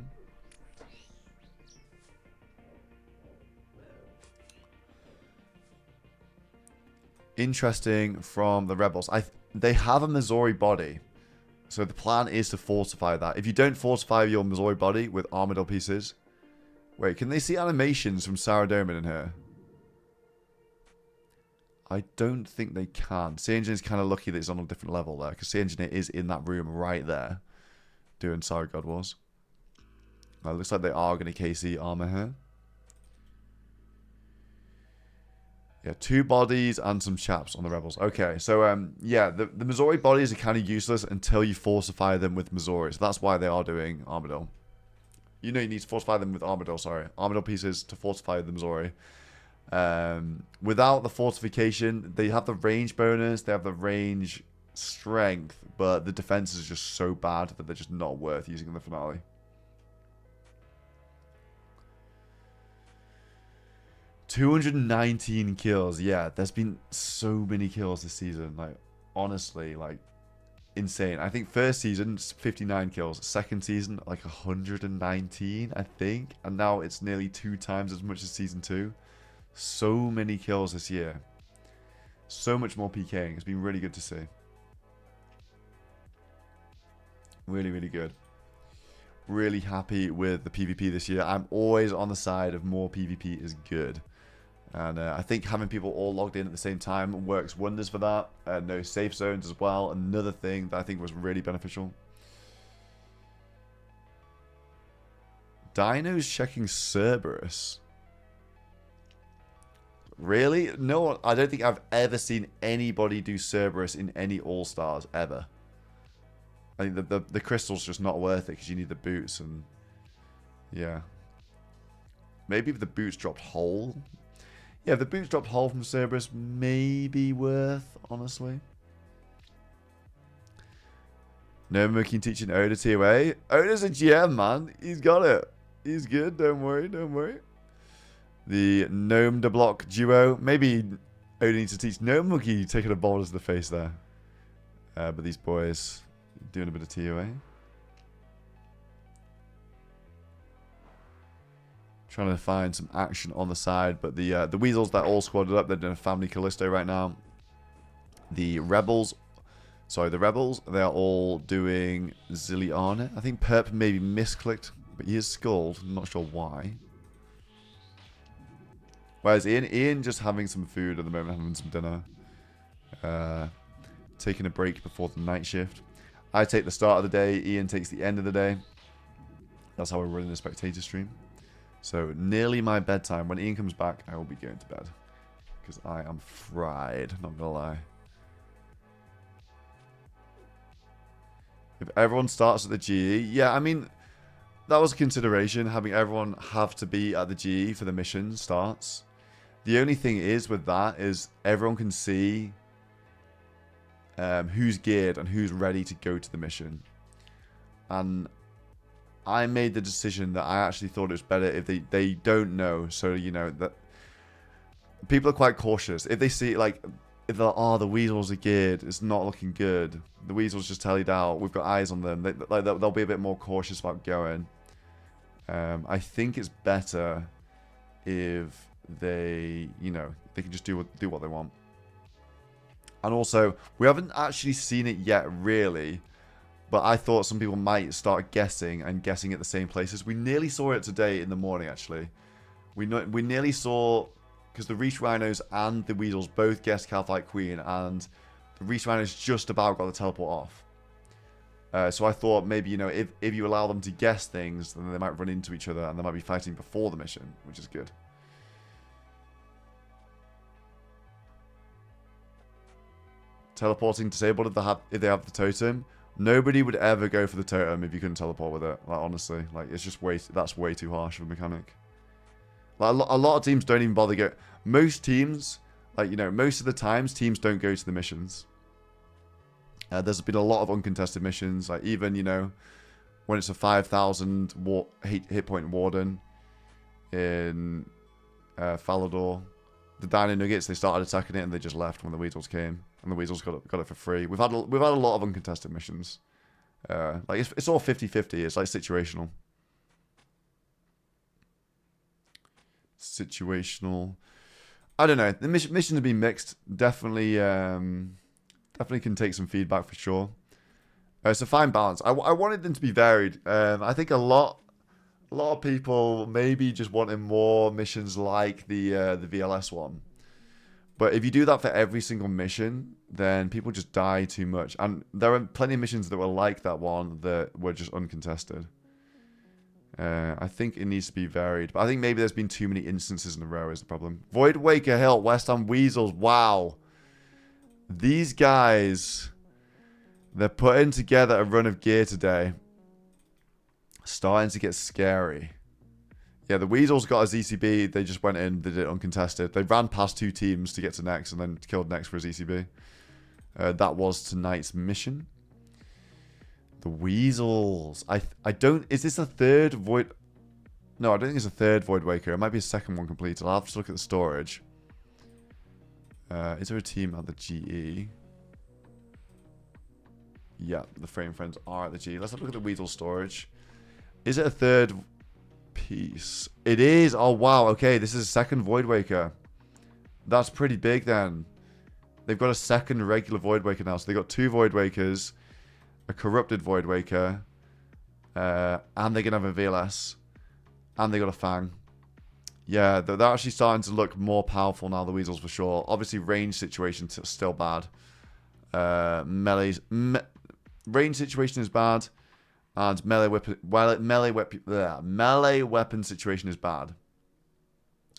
Interesting from the Rebels. They have a Missouri body. So the plan is to fortify that. If you don't fortify your Missouri body with Armadillo pieces... Wait, can they see animations from Saradomin in here? I don't think they can. Sea Engineer is kind of lucky that it's on a different level there. Because Sea Engineer is in that room right there. Doing Sara God Wars. Now, it looks like they are going to KC armor here. Yeah, 2 bodies and some chaps on the rebels. Okay, so yeah, the Missouri bodies are kind of useless until you fortify them with Missouri. So that's why they are doing Armadillo. You know you need to fortify them with Armadillo, sorry. Armadillo pieces to fortify the Missouri. Without the fortification, they have the range bonus, they have the range strength, but the defense is just so bad that they're just not worth using in the finale. $219 kills. Yeah, there's been so many kills this season. Like, honestly, like, insane. I think first season, 59 kills. Second season, like 119, I think. And now it's nearly 2 times as much as season 2. So many kills this year. So much more PKing. It's been really good to see. Really, really good. Really happy with the PvP this year. I'm always on the side of more PvP is good. And I think having people all logged in at the same time works wonders for that. No safe zones as well. Another thing that I think was really beneficial. Dino's checking Cerberus. Really? No, I don't think I've ever seen anybody do Cerberus in any All Stars ever. I think the crystal's just not worth it because you need the boots and yeah. Maybe if the boots dropped whole. Yeah, if the boots dropped whole from Cerberus, maybe worth, honestly. No monkey teaching Oda TOA. Oda's a GM, man. He's got it. He's good. Don't worry. Don't worry. The Gnome to block duo. Maybe Oda needs to teach Gnome Monkey taking a boulder to the face there. But these boys doing a bit of TOA. Trying to find some action on the side, but the Weasels that all squadded up, they're doing a family Callisto right now. The Rebels, they are all doing Zilliana. I think Perp maybe misclicked, but he is skulled. I'm not sure why. Whereas Ian just having some food at the moment, having some dinner. Taking a break before the night shift. I take the start of the day, Ian takes the end of the day. That's how we're running the spectator stream. So, nearly my bedtime. When Ian comes back, I will be going to bed. Because I am fried, not gonna lie. If everyone starts at the GE, yeah, I mean, that was a consideration, having everyone have to be at the GE for the mission starts. The only thing is with that is everyone can see who's geared and who's ready to go to the mission. And I made the decision that I actually thought it was better if they don't know. So, you know, that people are quite cautious. If they see, like, if they're, oh, the Weasels are geared, it's not looking good. The Weasels just tallied out. We've got eyes on them. They'll be a bit more cautious about going. I think it's better if they, you know, they can just do what they want. And also, we haven't actually seen it yet, really. But I thought some people might start guessing and guessing at the same places. We nearly saw it today in the morning, actually. We nearly saw, because the Reach Rhinos and the Weasels both guessed Calfight Queen, and the Reach Rhinos just about got the teleport off. So I thought maybe, you know, if you allow them to guess things, then they might run into each other and they might be fighting before the mission, which is good. Teleporting disabled if they have the totem. Nobody would ever go for the totem if you couldn't teleport with it. Like, honestly, like, it's just that's way too harsh of a mechanic. Like, a lot of teams don't even bother go. Most teams, like, you know, most of the times teams don't go to the missions. There's been a lot of uncontested missions, like even, you know, when it's a 5,000 hit point warden in Falador, the Dino Nuggets, they started attacking it and they just left when the Weasels came. And the Weasels got it for free. We've had a lot of uncontested missions. Like it's all 50-50. It's like situational. Situational. I don't know. The missions have been mixed. Definitely can take some feedback for sure. It's a fine balance. I wanted them to be varied. I think a lot of people maybe just wanted more missions like the VLS one. But if you do that for every single mission, then people just die too much. And there are plenty of missions that were like that one that were just uncontested. I think it needs to be varied. But I think maybe there's been too many instances in a row is the problem. Void Waker Hill, West Ham Weasels. Wow. These guys, they're putting together a run of gear today. Starting to get scary. Yeah, the Weasels got a ZCB. They just went in. They did it uncontested. They ran past 2 teams to get to Next and then killed Next for a ZCB. That was tonight's mission. The Weasels. I don't... Is this a third Void... No, I don't think it's a third Void Waker. It might be a second one completed. I'll have to look at the storage. Is there a team at the GE? Yeah, the Frame Friends are at the GE. Let's have a look at the Weasel storage. Is it a third piece? It is. Oh, wow. Okay, this is a second Void Waker. That's pretty big then. They've got a second regular Void Waker now. So they got 2 Void Wakers, a corrupted Void Waker, and they're going to have a VLS, and they got a Fang. Yeah, they're actually starting to look more powerful now, the Weasels, for sure. Obviously, range situation still bad. Range situation is bad, and melee weapon situation is bad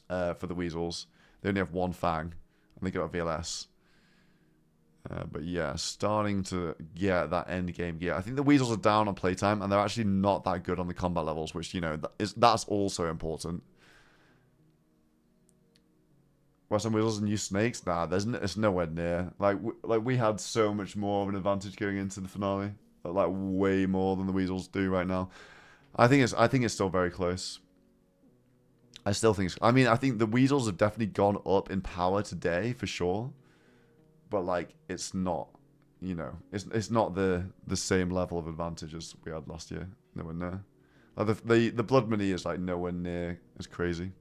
for the Weasels. They only have 1 Fang, and they got a VLS. But yeah, starting to get that end game gear. I think the Weasels are down on playtime, and they're actually not that good on the combat levels, which, you know, that's also important. Western Weasels and new Snakes? Nah, it's nowhere near. Like we had so much more of an advantage going into the finale. Like way more than the Weasels do right now. I think it's still very close. I still think I think the Weasels have definitely gone up in power today for sure. But like it's not, you know, it's not the same level of advantage as we had last year. Nowhere near. Like the blood money is like nowhere near as crazy.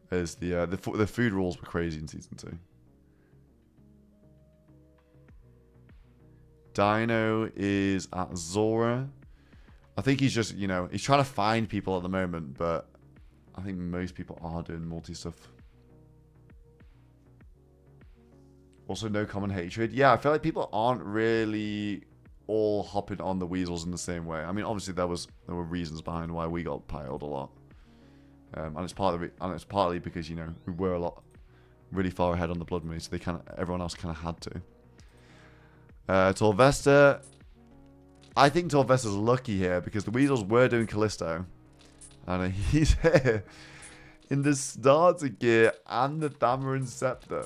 As the food rules were crazy in season 2. Dino is at Zora. I think he's just, you know, he's trying to find people at the moment, but I think most people are doing multi stuff. Also, no common hatred. Yeah, I feel like people aren't really all hopping on the Weasels in the same way. I mean, obviously there were reasons behind why we got piled a lot, and it's partly because, you know, we were really far ahead on the blood money, so everyone else kind of had to. Torvesta, I think Torvesta's lucky here because the Weasels were doing Callisto, and he's here in the starter gear and the Tamarin Scepter.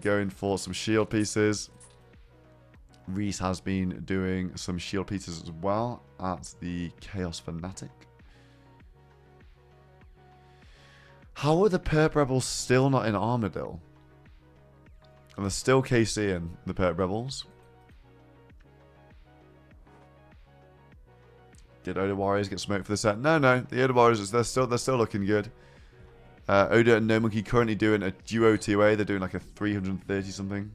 Going for some shield pieces. Reese has been doing some shield pieces as well at the Chaos Fanatic. How are the Perp Rebels still not in Armadillo? And they're still KCing the Perp Rebels. Did Oda Warriors get smoked for the set? No. The Oda Warriors, they're still looking good. Oda and No Monkey currently doing a duo 2A. They're doing like a 330 something.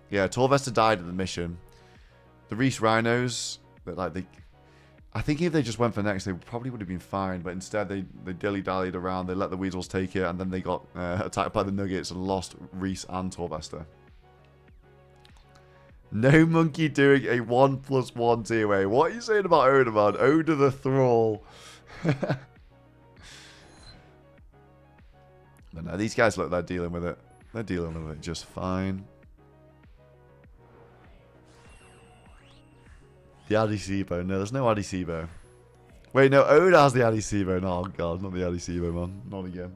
Yeah, Torvesta died at the mission. The Reese Rhinos, I think if they just went for Next, they probably would have been fine. But instead, they dilly-dallied around. They let the Weasels take it, and then they got attacked by the Nuggets and lost Reese and Torvesta. No Monkey doing a 1+1 2A. What are you saying about Oda, man? Oda the Thrall. But no, these guys look, they're dealing with it. They're dealing with it just fine. The Adisibo. No, there's no Adisibo. Wait, no, Oda has the Adisibo. No, oh god, not the Adisibo, man. Not again.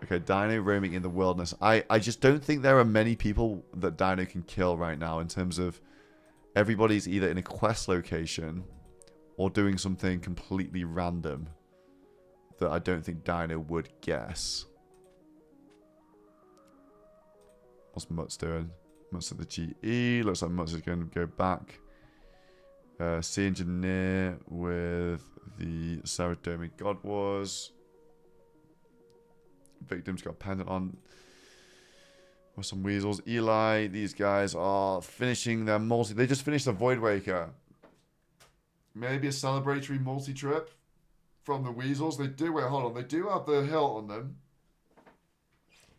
Okay, Dino roaming in the wilderness. I just don't think there are many people that Dino can kill right now in terms of everybody's either in a quest location or doing something completely random that I don't think Dino would guess. What's Mutz doing? Mutz at the GE. Looks like Mutz is going to go back. Sea Engineer with the Saradomi God Wars. Victims got pendant on. With some Weasels. Eli, these guys are finishing their multi. They just finished the Void Waker. Maybe a celebratory multi-trip from the Weasels. They do, wait, hold on. They do have the hilt on them.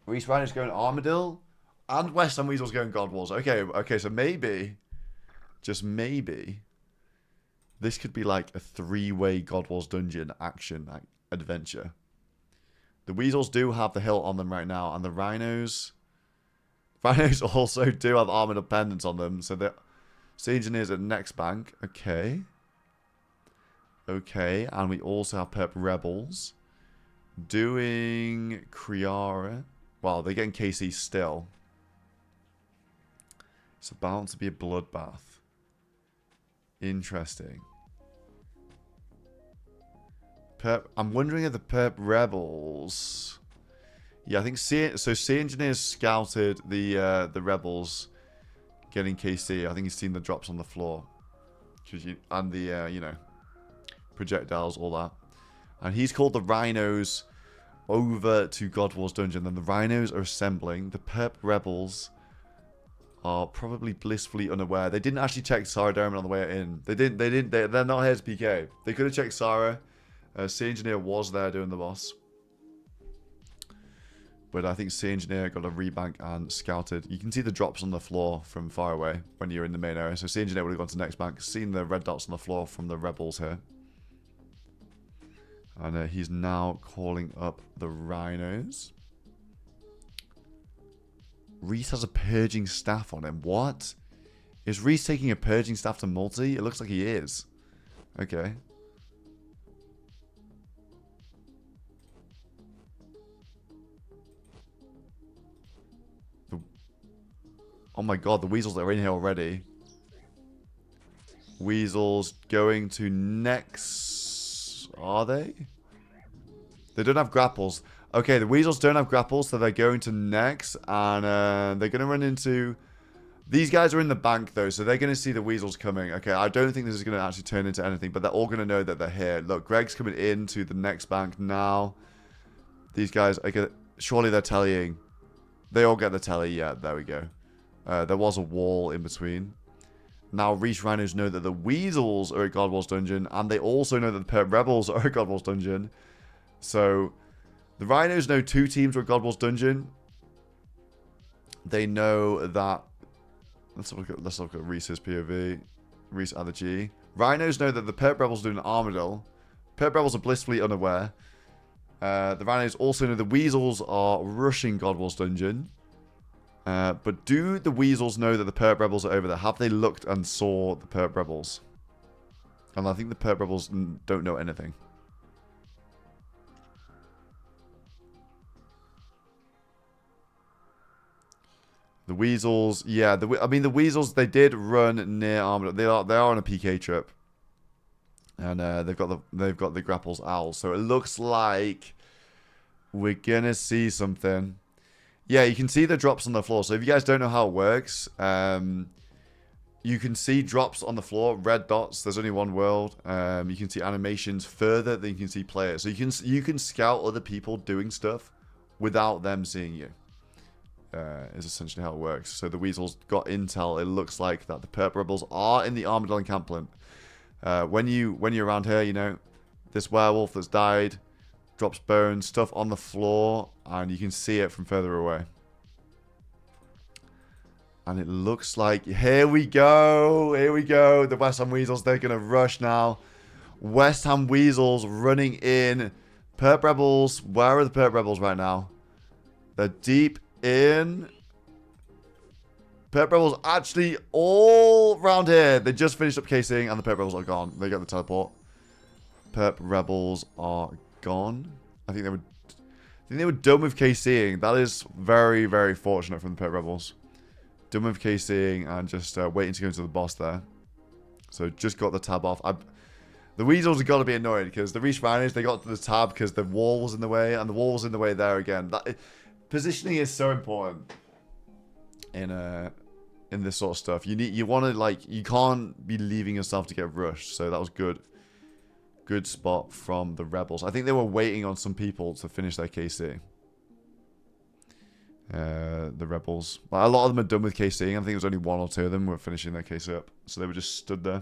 Reese Ryan is going Armadillo. And West Ham Weasels going God Wars. Okay, so maybe, just maybe, this could be like a 3-way God Wars dungeon action adventure. The Weasels do have the hilt on them right now, and the Rhinos also do have armored pendants on them, so the Sea Engineers at next bank. Okay, and we also have Perp Rebels doing Kriara. Well, they're getting KC still. It's about to be a bloodbath. Interesting. I'm wondering if the Perp Rebels... Yeah, I think Sea Engineers scouted the Rebels getting KC. I think he's seen the drops on the floor. And the, you know, projectiles, all that. And he's called the Rhinos over to God Wars Dungeon. Then the Rhinos are assembling. The Perp Rebels are probably blissfully unaware. They didn't actually check Sarah Derman on the way in. They're not here to PK. They could have checked Sarah. Sea Engineer was there doing the boss. But I think Sea Engineer got a rebank and scouted. You can see the drops on the floor from far away when you're in the main area. So Sea Engineer would have gone to next bank, seen the red dots on the floor from the Rebels here. And he's now calling up the Rhinos. Reese has a purging staff on him. What? Is Reese taking a purging staff to multi? It looks like he is. Okay. Oh my god, the Weasels are in here already. Weasels going to next... Are they? They don't have grapples. Okay, the Weasels don't have grapples, so they're going to next. And they're going to run into... These guys are in the bank, though, so they're going to see the Weasels coming. Okay, I don't think this is going to actually turn into anything, but they're all going to know that they're here. Look, Greg's coming into the next bank now. These guys, surely they're tellying. They all get the telly. Yeah, there we go. There was a wall in between. Now, Reese Rhinos know that the Weasels are at God Wars Dungeon, and they also know that the Perp Rebels are at God Wars Dungeon. So, the Rhinos know 2 teams are at God Wars Dungeon. They know that... Let's look at Reese's POV. Reese at the G. Rhinos know that the Perp Rebels are doing Armadillo. Perp Rebels are blissfully unaware. The Rhinos also know the Weasels are rushing God Wars Dungeon. But do the Weasels know that the Perp Rebels are over there? Have they looked and saw the Perp Rebels? And I think the Perp Rebels don't know anything. The Weasels, yeah. I mean, the Weasels, they did run near Armadillo. They are on a PK trip, and they've got the grapples owls. So it looks like we're gonna see something. Yeah, you can see the drops on the floor. So if you guys don't know how it works, you can see drops on the floor, red dots. There's only one world. You can see animations further than you can see players. So you can scout other people doing stuff without them seeing you. Is essentially how it works. So the Weasels got intel. It looks like that the Perp Rebels are in the Armadillo encampment. When you're around here, you know, this werewolf that's died drops bones, stuff on the floor, and you can see it from further away. And it looks like, here we go, the West Ham Weasels, they're going to rush now. West Ham Weasels running in. Perp Rebels, where are the Perp Rebels right now? They're deep in. Perp Rebels actually all around here. They just finished up casing, and the Perp Rebels are gone. They got the teleport. Perp Rebels are gone. I think they were done with KCing. That is very, very fortunate from the Perp Rebels. Done with KCing and just waiting to go into the boss there. So just got the tab off. The Weasels have got to be annoyed because the Reese Rhinos, they got to the tab because the wall was in the way, and the wall was in the way there again. Positioning is so important in this sort of stuff. You want to, like, you can't be leaving yourself to get rushed. So that was good. Good spot from the Rebels. I think they were waiting on some people to finish their KC. The Rebels. A lot of them are done with KC. I think it was only 1 or 2 of them were finishing their KC up. So they were just stood there.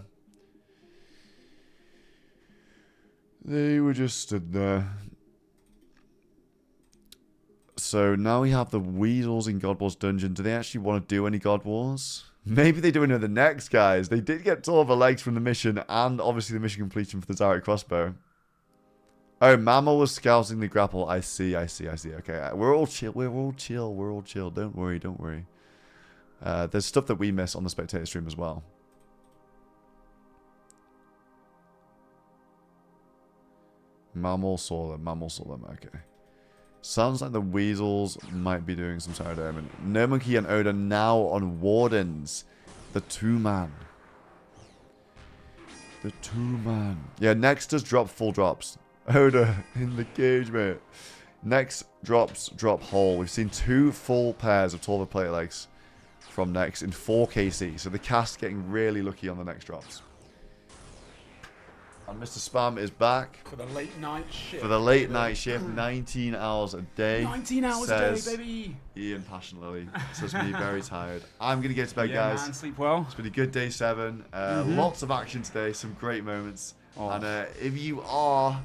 So now we have the Weasels in God Wars Dungeon. Do they actually want to do any God Wars? Maybe they do it in the next, guys. They did get 12 legs from the mission and obviously the mission completion for the direct crossbow. Oh, Mammal was scouting the grapple. I see. Okay, we're all chill. Don't worry. There's stuff that we miss on the spectator stream as well. Mammal saw them. Okay. Sounds like the Weasels might be doing some sort of diamond. No Monkey and Oda now on Wardens. The two-man. Yeah, next does drop full drops. Oda in the cage, mate. Next drops drop whole. We've seen 2 full pairs of 12 plate legs from Next in 4 KC. So the cast getting really lucky on the next drops. And Mr. Spam is back. For the late night shift. 19 hours a day. 19 hours a day, baby. Ian passionately. Says me very tired. I'm going to get to bed, guys. Man, sleep well. It's been a good day 7. Lots of action today. Some great moments. Oh. And if you are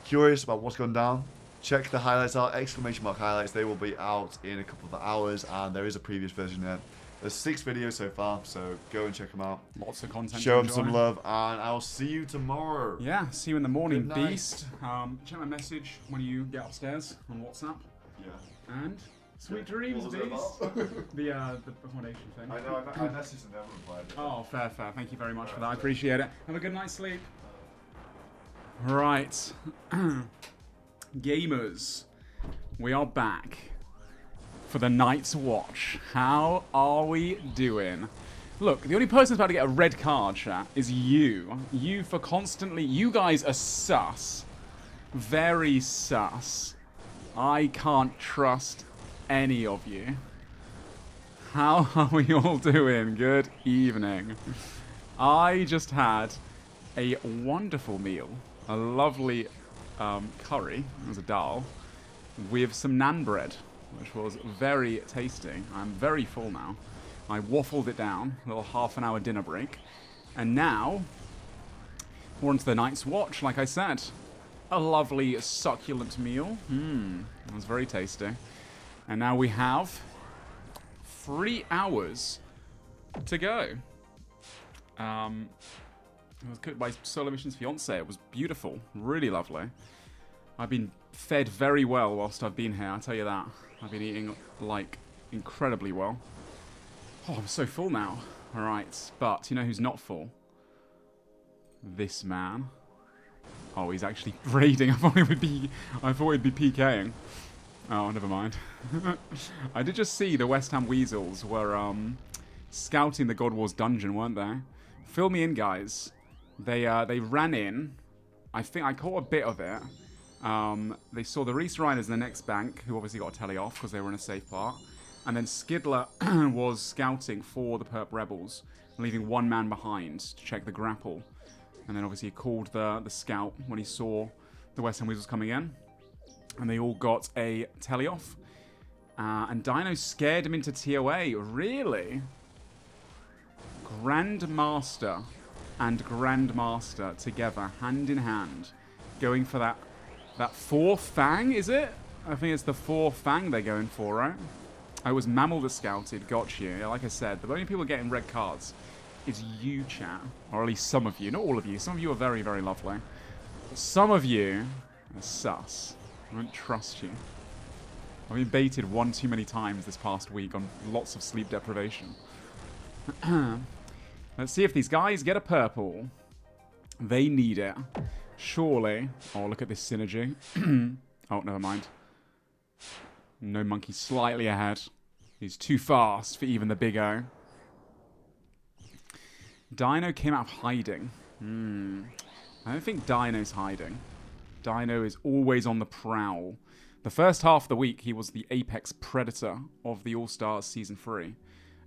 curious about what's gone down, check the highlights out. ! Highlights. They will be out in a couple of hours. And there is a previous version there. There's 6 videos so far, so go and check them out. Lots of content. Show them some love, and I'll see you tomorrow. Yeah, see you in the morning, Beast. Check my message when you get upstairs on WhatsApp. Yeah. And sweet dreams, Beast. the accommodation thing. I know. I messaged them. They haven't replied. Oh, fair. Thank you very much for that. I appreciate it. Have a good night's sleep. Right, gamers, we are back for the Night's Watch. How are we doing? Look, the only person who's about to get a red card, chat, is you. You for constantly... You guys are sus. Very sus. I can't trust any of you. How are we all doing? Good evening. I just had a wonderful meal. A lovely curry. It was a dal. With some naan bread, which was very tasty. I'm very full now. I waffled it down, a little half-an-hour dinner break. And now, we're on to the Night's Watch, like I said. A lovely, succulent meal. It was very tasty. And now we have 3 hours to go. It was cooked by SoloMission's fiance. It was beautiful. Really lovely. I've been fed very well whilst I've been here, I'll tell you that. I've been eating, like, incredibly well. Oh, I'm so full now. Alright, but you know who's not full? This man. Oh, he's actually raiding. I thought he'd be PKing. Oh, never mind. I did just see the West Ham Weasels were scouting the God Wars dungeon, weren't they? Fill me in, guys. They ran in. I think I caught a bit of it. They saw the Reese Rhiners in the next bank, who obviously got a telly off because they were in a safe part. And then Skidler was scouting for the Perp Rebels, leaving 1 man behind to check the grapple. And then obviously he called the scout when he saw the West Ham Weasels coming in. And they all got a telly off. And Dino scared him into TOA. Really? Grandmaster and Grandmaster together, hand in hand, going for that 4 Fang, is it? I think it's the 4 Fang they're going for, right? I was Mammal that scouted, got you. Yeah, like I said, the only people getting red cards is you, chat. Or at least some of you. Not all of you. Some of you are very, very lovely. But some of you are sus. I don't trust you. I've been baited 1 too many times this past week on lots of sleep deprivation. Let's see if these guys get a purple. They need it. Surely. Oh, look at this synergy. Oh, never mind. No Monkey slightly ahead. He's too fast for even the Big O. Dino came out of hiding. I don't think Dino's hiding. Dino is always on the prowl. The first half of the week, he was the apex predator of the All Stars Season 3,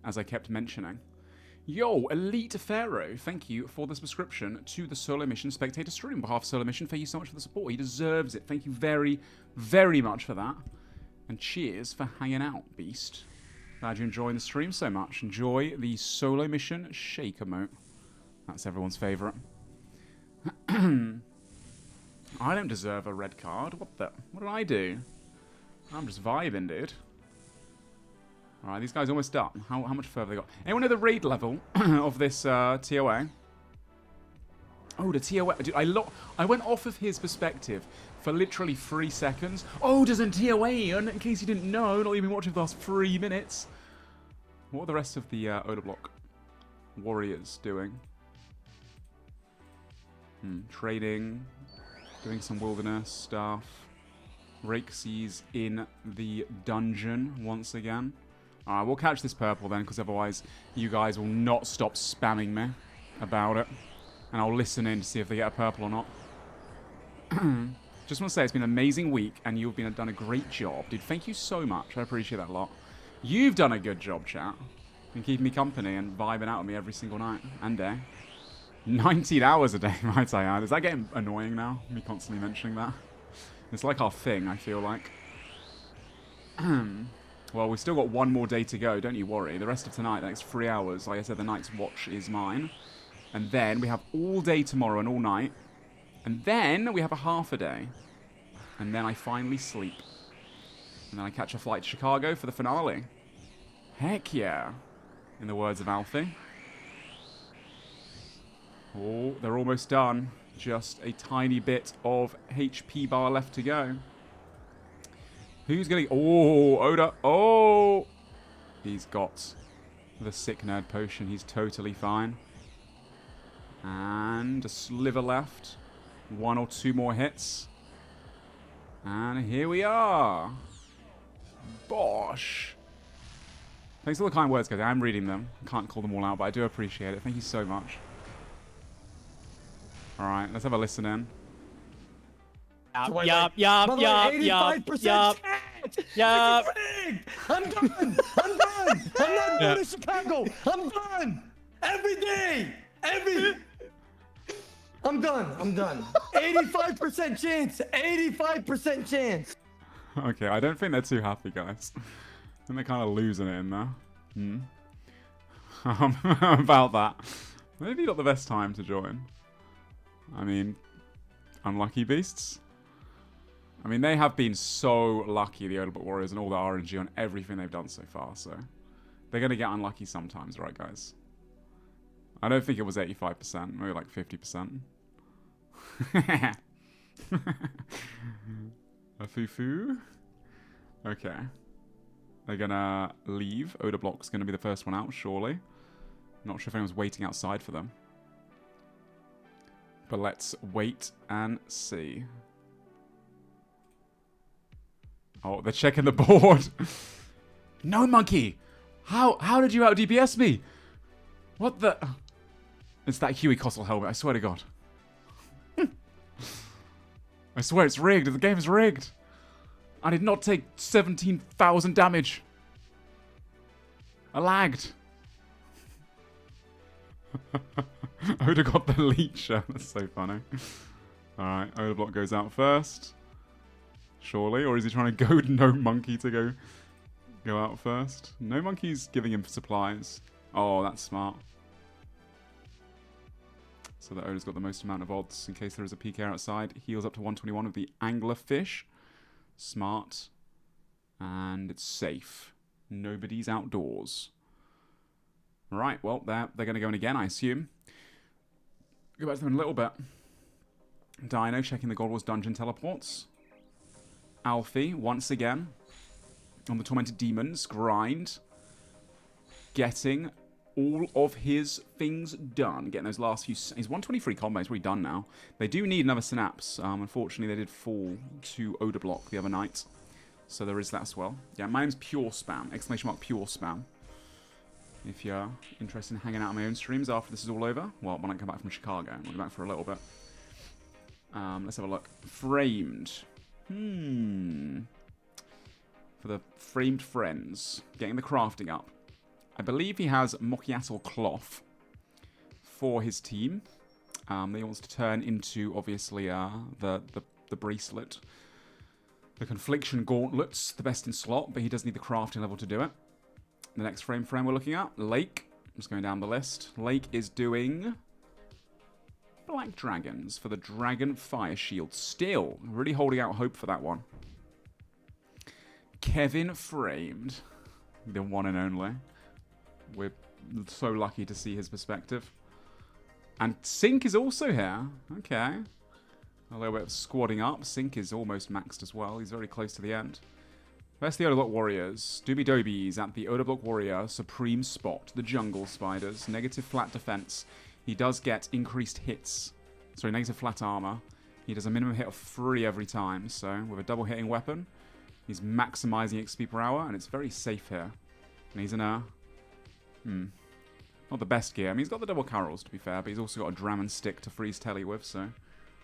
as I kept mentioning. Yo, Elite Pharaoh, thank you for the subscription to the SoloMission Spectator stream. On behalf of SoloMission, thank you so much for the support. He deserves it. Thank you very, very much for that. And cheers for hanging out, Beast. Glad you're enjoying the stream so much. Enjoy the SoloMission Shake emote. That's everyone's favourite. I don't deserve a red card. What did I do? I'm just vibing, dude. Alright, these guys almost done. How much further they got? Anyone know the raid level of this TOA? Oh, the TOA. Dude, I went off of his perspective for literally 3 seconds. Oh, doesn't TOA, in case you didn't know, not even watching for the last 3 minutes. What are the rest of the Odablock warriors doing? Trading, doing some wilderness stuff. Rakesies in the dungeon once again. Alright, we'll catch this purple then, because otherwise you guys will not stop spamming me about it. And I'll listen in to see if they get a purple or not. Just want to say it's been an amazing week, and you've done a great job. Dude, thank you so much. I appreciate that a lot. You've done a good job, chat. And keeping me company and vibing out with me every single night and day. 19 hours a day, might I add. Is that getting annoying now? Me constantly mentioning that. It's like our thing, I feel like. Well, we've still got 1 more day to go, don't you worry. The rest of tonight, the next 3 hours, like I said, the night's watch is mine. And then we have all day tomorrow and all night. And then we have a half a day. And then I finally sleep. And then I catch a flight to Chicago for the finale. Heck yeah. In the words of Alfie. Oh, they're almost done. Just a tiny bit of HP bar left to go. Who's going to... Oh, Oda. Oh. He's got the sick nerd potion. He's totally fine. And a sliver left. 1 or 2 more hits. And here we are. Bosh. Thanks for all the kind words, guys. I'm reading them. I can't call them all out, but I do appreciate it. Thank you so much. Alright, let's have a listen in. Yup. I'm done. I'm not going to Chicago. I'm done. Every day. I'm done. 85% chance. 85% chance. Okay, I don't think they're too happy, guys. I think they're kind of losing it in there. About that. Maybe not the best time to join. I mean, unlucky beasts. I mean, they have been so lucky, the Odablock Warriors, and all the RNG on everything they've done so far, so they're going to get unlucky sometimes, right, guys? I don't think it was 85%, maybe like 50%. A foo-foo? Okay. They're going to leave. Odablock's going to be the first one out, surely. Not sure if anyone's waiting outside for them. But let's wait and see. Oh, they're checking the board. No, monkey. How did you out DPS me? What the? It's that Huey Costle helmet. I swear to God. I swear it's rigged. The game is rigged. I did not take 17,000 damage. I lagged. Oda got the leecher. That's so funny. Alright, Odablock goes out first. Surely, or is he trying to goad No Monkey to go out first? No Monkey's giving him supplies. Oh, that's smart. So that Oda's got the most amount of odds in case there is a PK outside. Heals up to 121 with the Anglerfish. Smart. And it's safe. Nobody's outdoors. Right, well, they're going to go in again, I assume. Go back to them in a little bit. Dino checking the God Wars dungeon teleports. Alfie, once again, on the Tormented Demons, grind. Getting all of his things done. Getting those last few... He's 123 combo, he's really done now. They do need another Synapse. Unfortunately, they did fall to Odablock the other night. So there is that as well. Yeah, my name's PureSpam. Exclamation mark PureSpam. If you're interested in hanging out on my own streams after this is all over. Well, when I come back from Chicago. I'll be back for a little bit. Let's have a look. Framed. For the framed friends. Getting the crafting up. I believe he has Mokiatel cloth for his team. He wants to turn into, obviously, the bracelet. The Confliction gauntlets, the best in slot, but he does need the crafting level to do it. The next frame we're looking at, Lake. I'm just going down the list. Lake is doing Black Dragons for the Dragon Fire Shield. Still, really holding out hope for that one. Kevin Framed. The one and only. We're so lucky to see his perspective. And Sync is also here. Okay. A little bit of squadding up. Sync is almost maxed as well. He's very close to the end. There's the Odablock Warriors. Doobie Dobies at the Odablock Warrior supreme spot. The Jungle Spiders. Negative flat defense. He does get increased hits. Sorry, negative flat armor. He does a minimum hit of 3 every time. So, with a double hitting weapon, he's maximizing XP per hour, and it's very safe here. And he's in a... not the best gear. I mean, he's got the double carols, to be fair, but he's also got a Dram and Stick to freeze Telly with, so...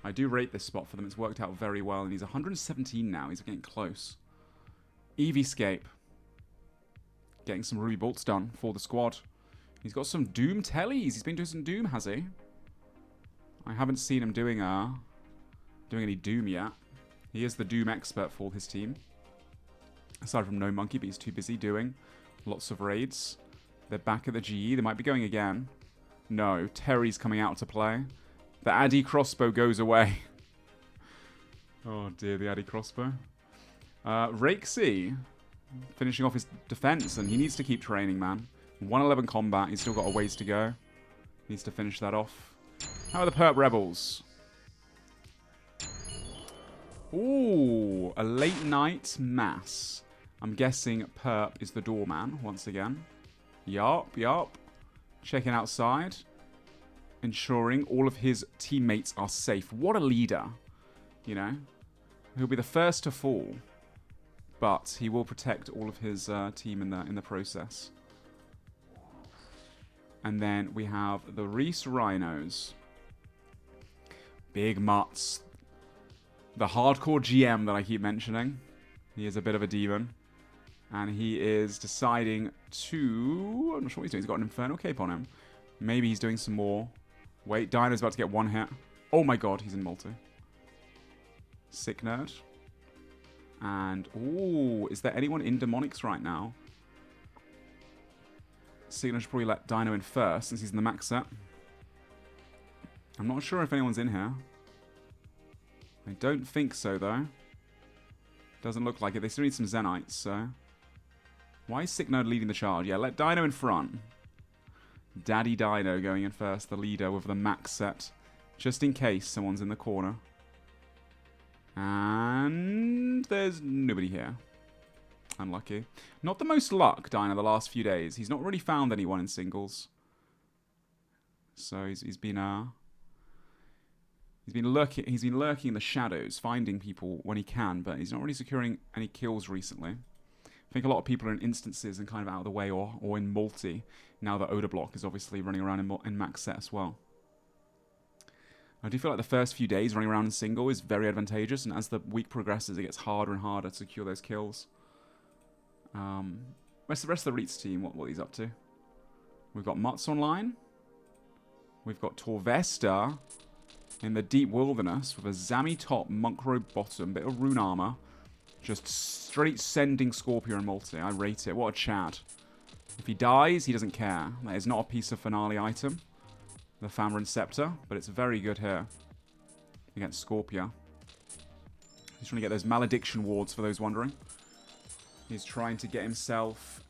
I do rate this spot for them. It's worked out very well, and he's 117 now. He's getting close. EVscape. Getting some Ruby Bolts done for the squad. He's got some Doom Tellies. He's been doing some Doom, has he? I haven't seen him doing any Doom yet. He is the Doom expert for his team. Aside from No Monkey, but he's too busy doing lots of raids. They're back at the GE. They might be going again. No, Terry's coming out to play. The Addy crossbow goes away. Oh dear, the Addy crossbow. Rakesy finishing off his defense, and he needs to keep training, man. 111 combat. He's still got a ways to go. Needs to finish that off. How are the Perp Rebels? Ooh, a late night mass. I'm guessing Perp is the doorman once again. Yup. Checking outside. Ensuring all of his teammates are safe. What a leader. You know. He'll be the first to fall. But he will protect all of his team in the process. And then we have the Reese Rhinos. Big Mutts. The hardcore GM that I keep mentioning. He is a bit of a demon. And he is deciding to... I'm not sure what he's doing. He's got an Infernal Cape on him. Maybe he's doing some more. Wait, Dino's about to get 1 hit. Oh my god, he's in multi. Sick Nerd. And, ooh, is there anyone in Demonics right now? Signer should probably let Dino in first since he's in the max set. I'm not sure if anyone's in here. I don't think so, though. Doesn't look like it. They still need some Zenites, so... Why is Sick Nerd leading the charge? Yeah, let Dino in front. Daddy Dino going in first, the leader with the max set. Just in case someone's in the corner. And there's nobody here. Unlucky. Not the most luck, Dino, the last few days. He's not really found anyone in singles. So he's been lurking in the shadows, finding people when he can, but he's not really securing any kills recently. I think a lot of people are in instances and kind of out of the way or in multi, now that Odablock is obviously running around in max set as well. I do feel like the first few days running around in single is very advantageous, and as the week progresses, it gets harder and harder to secure those kills. Where's the rest of the Reets team? What are these up to? We've got Mutz online. We've got Torvesta in the deep wilderness with a Zami top, monk robe bottom, bit of rune armor. Just straight sending Scorpio and multi. I rate it. What a Chad. If he dies, he doesn't care. That is not a piece of finale item. The Famaran Scepter, but it's very good here against Scorpio. He's trying to get those malediction wards for those wondering. He's trying to get himself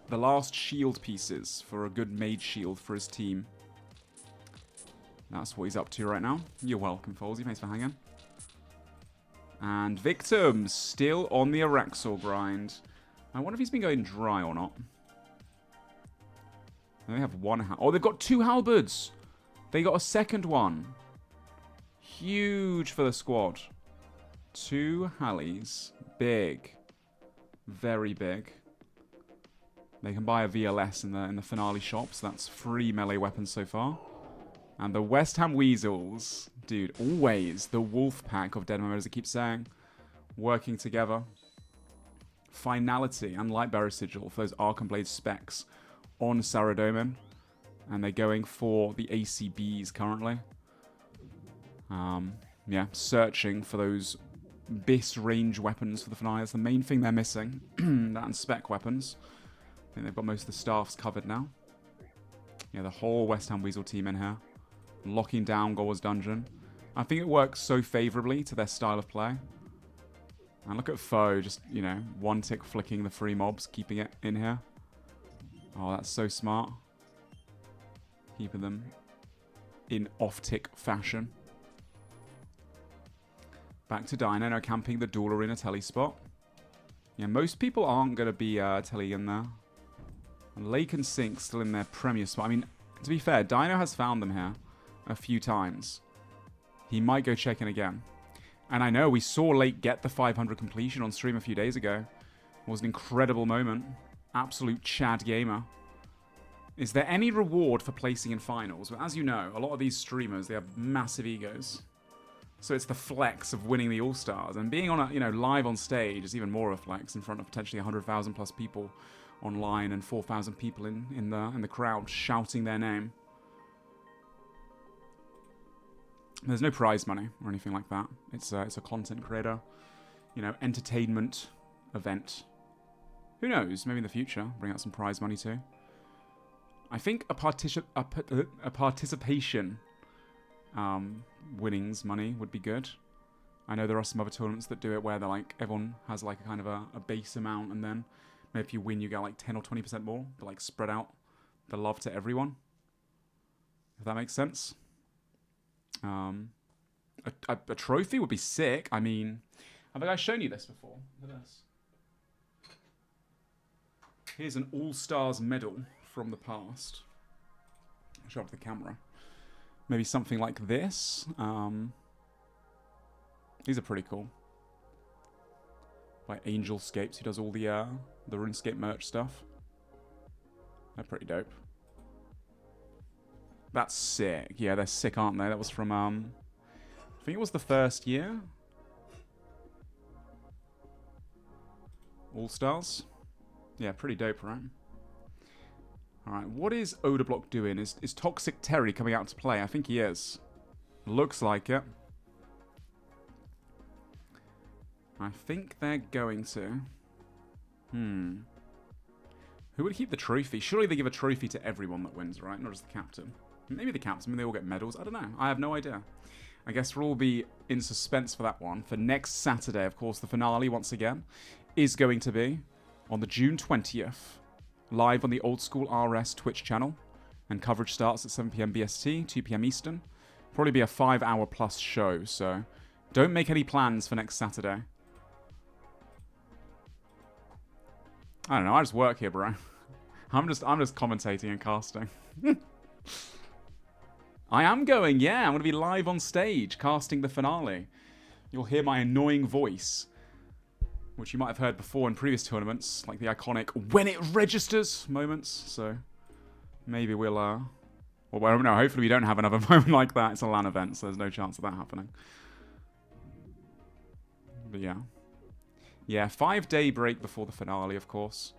the last shield pieces for a good mage shield for his team. That's what he's up to right now. You're welcome, Folsey. Thanks for hanging. And Victims still on the Araxor grind. I wonder if he's been going dry or not. They have one. Oh, they've got 2 halberds. They got a second one. Huge for the squad. 2 Hallies. Big. Very big. They can buy a VLS in the finale shop, so that's 3 melee weapons so far. And the West Ham Weasels. Dude, always the wolf pack of Deadman, as I keep saying. Working together. Finality and Lightbearer Sigil for those Arkham Blade specs on Saradomin. And they're going for the ACBs currently. Yeah, searching for those BIS range weapons for the finale. That's the main thing they're missing. That and spec weapons. I think they've got most of the staffs covered now. Yeah, the whole West Ham Weasel team in here. Locking down Gore's Dungeon. I think it works so favourably to their style of play. And look at Foe, just, you know, one tick flicking the free mobs, keeping it in here. Oh, that's so smart. Keeping them in off-tick fashion. Back to Dino, now camping the dual arena telly spot. Yeah, most people aren't going to be telly in there. And Lake and Sink still in their premier spot. I mean, to be fair, Dino has found them here a few times. He might go check in again. And I know we saw Lake get the 500 completion on stream a few days ago. It was an incredible moment. Absolute Chad gamer. Is there any reward for placing in finals? Well, as you know, a lot of these streamers, they have massive egos. So it's the flex of winning the All Stars. And being on a, you know, live on stage is even more of a flex in front of potentially 100,000 plus people online and 4,000 people in the crowd shouting their name. There's no prize money or anything like that. It's a content creator, you know, entertainment event. Who knows? Maybe in the future, bring out some prize money too. I think a participation winnings money would be good. I know there are some other tournaments that do it where they're like everyone has like a kind of a base amount, and then maybe if you win you get like 10 or 20% more, but like spread out the love to everyone. If that makes sense. A trophy would be sick. I mean, have I shown you this before? Look at this. Here's an All Stars medal from the past. I'll show up the camera. Maybe something like this. These are pretty cool. By Angelscapes, who does all the RuneScape merch stuff. They're pretty dope. That's sick. Yeah, they're sick, aren't they? That was from, I think it was the first year. All Stars. Yeah, pretty dope, right? Alright, what is Odablock doing? Is Toxic Terry coming out to play? I think he is. Looks like it. I think they're going to. Who would keep the trophy? Surely they give a trophy to everyone that wins, right? Not just the captain. Maybe the captain, maybe they all get medals. I don't know. I have no idea. I guess we'll all be in suspense for that one. For next Saturday, of course, the finale, once again, is going to be on the June 20th. Live on the Old School RS Twitch channel. And coverage starts at 7 PM BST, 2 PM Eastern. Probably be a 5-hour plus show, so don't make any plans for next Saturday. I don't know, I just work here, bro. I'm just commentating and casting. I am going, yeah. I'm going to be live on stage casting the finale. You'll hear my annoying voice, which you might have heard before in previous tournaments, like the iconic "when it registers" moments. So maybe we'll, well, I don't know. Hopefully we don't have another moment like that. It's a LAN event, so there's no chance of that happening. But yeah. Yeah, 5-day break before the finale, of course.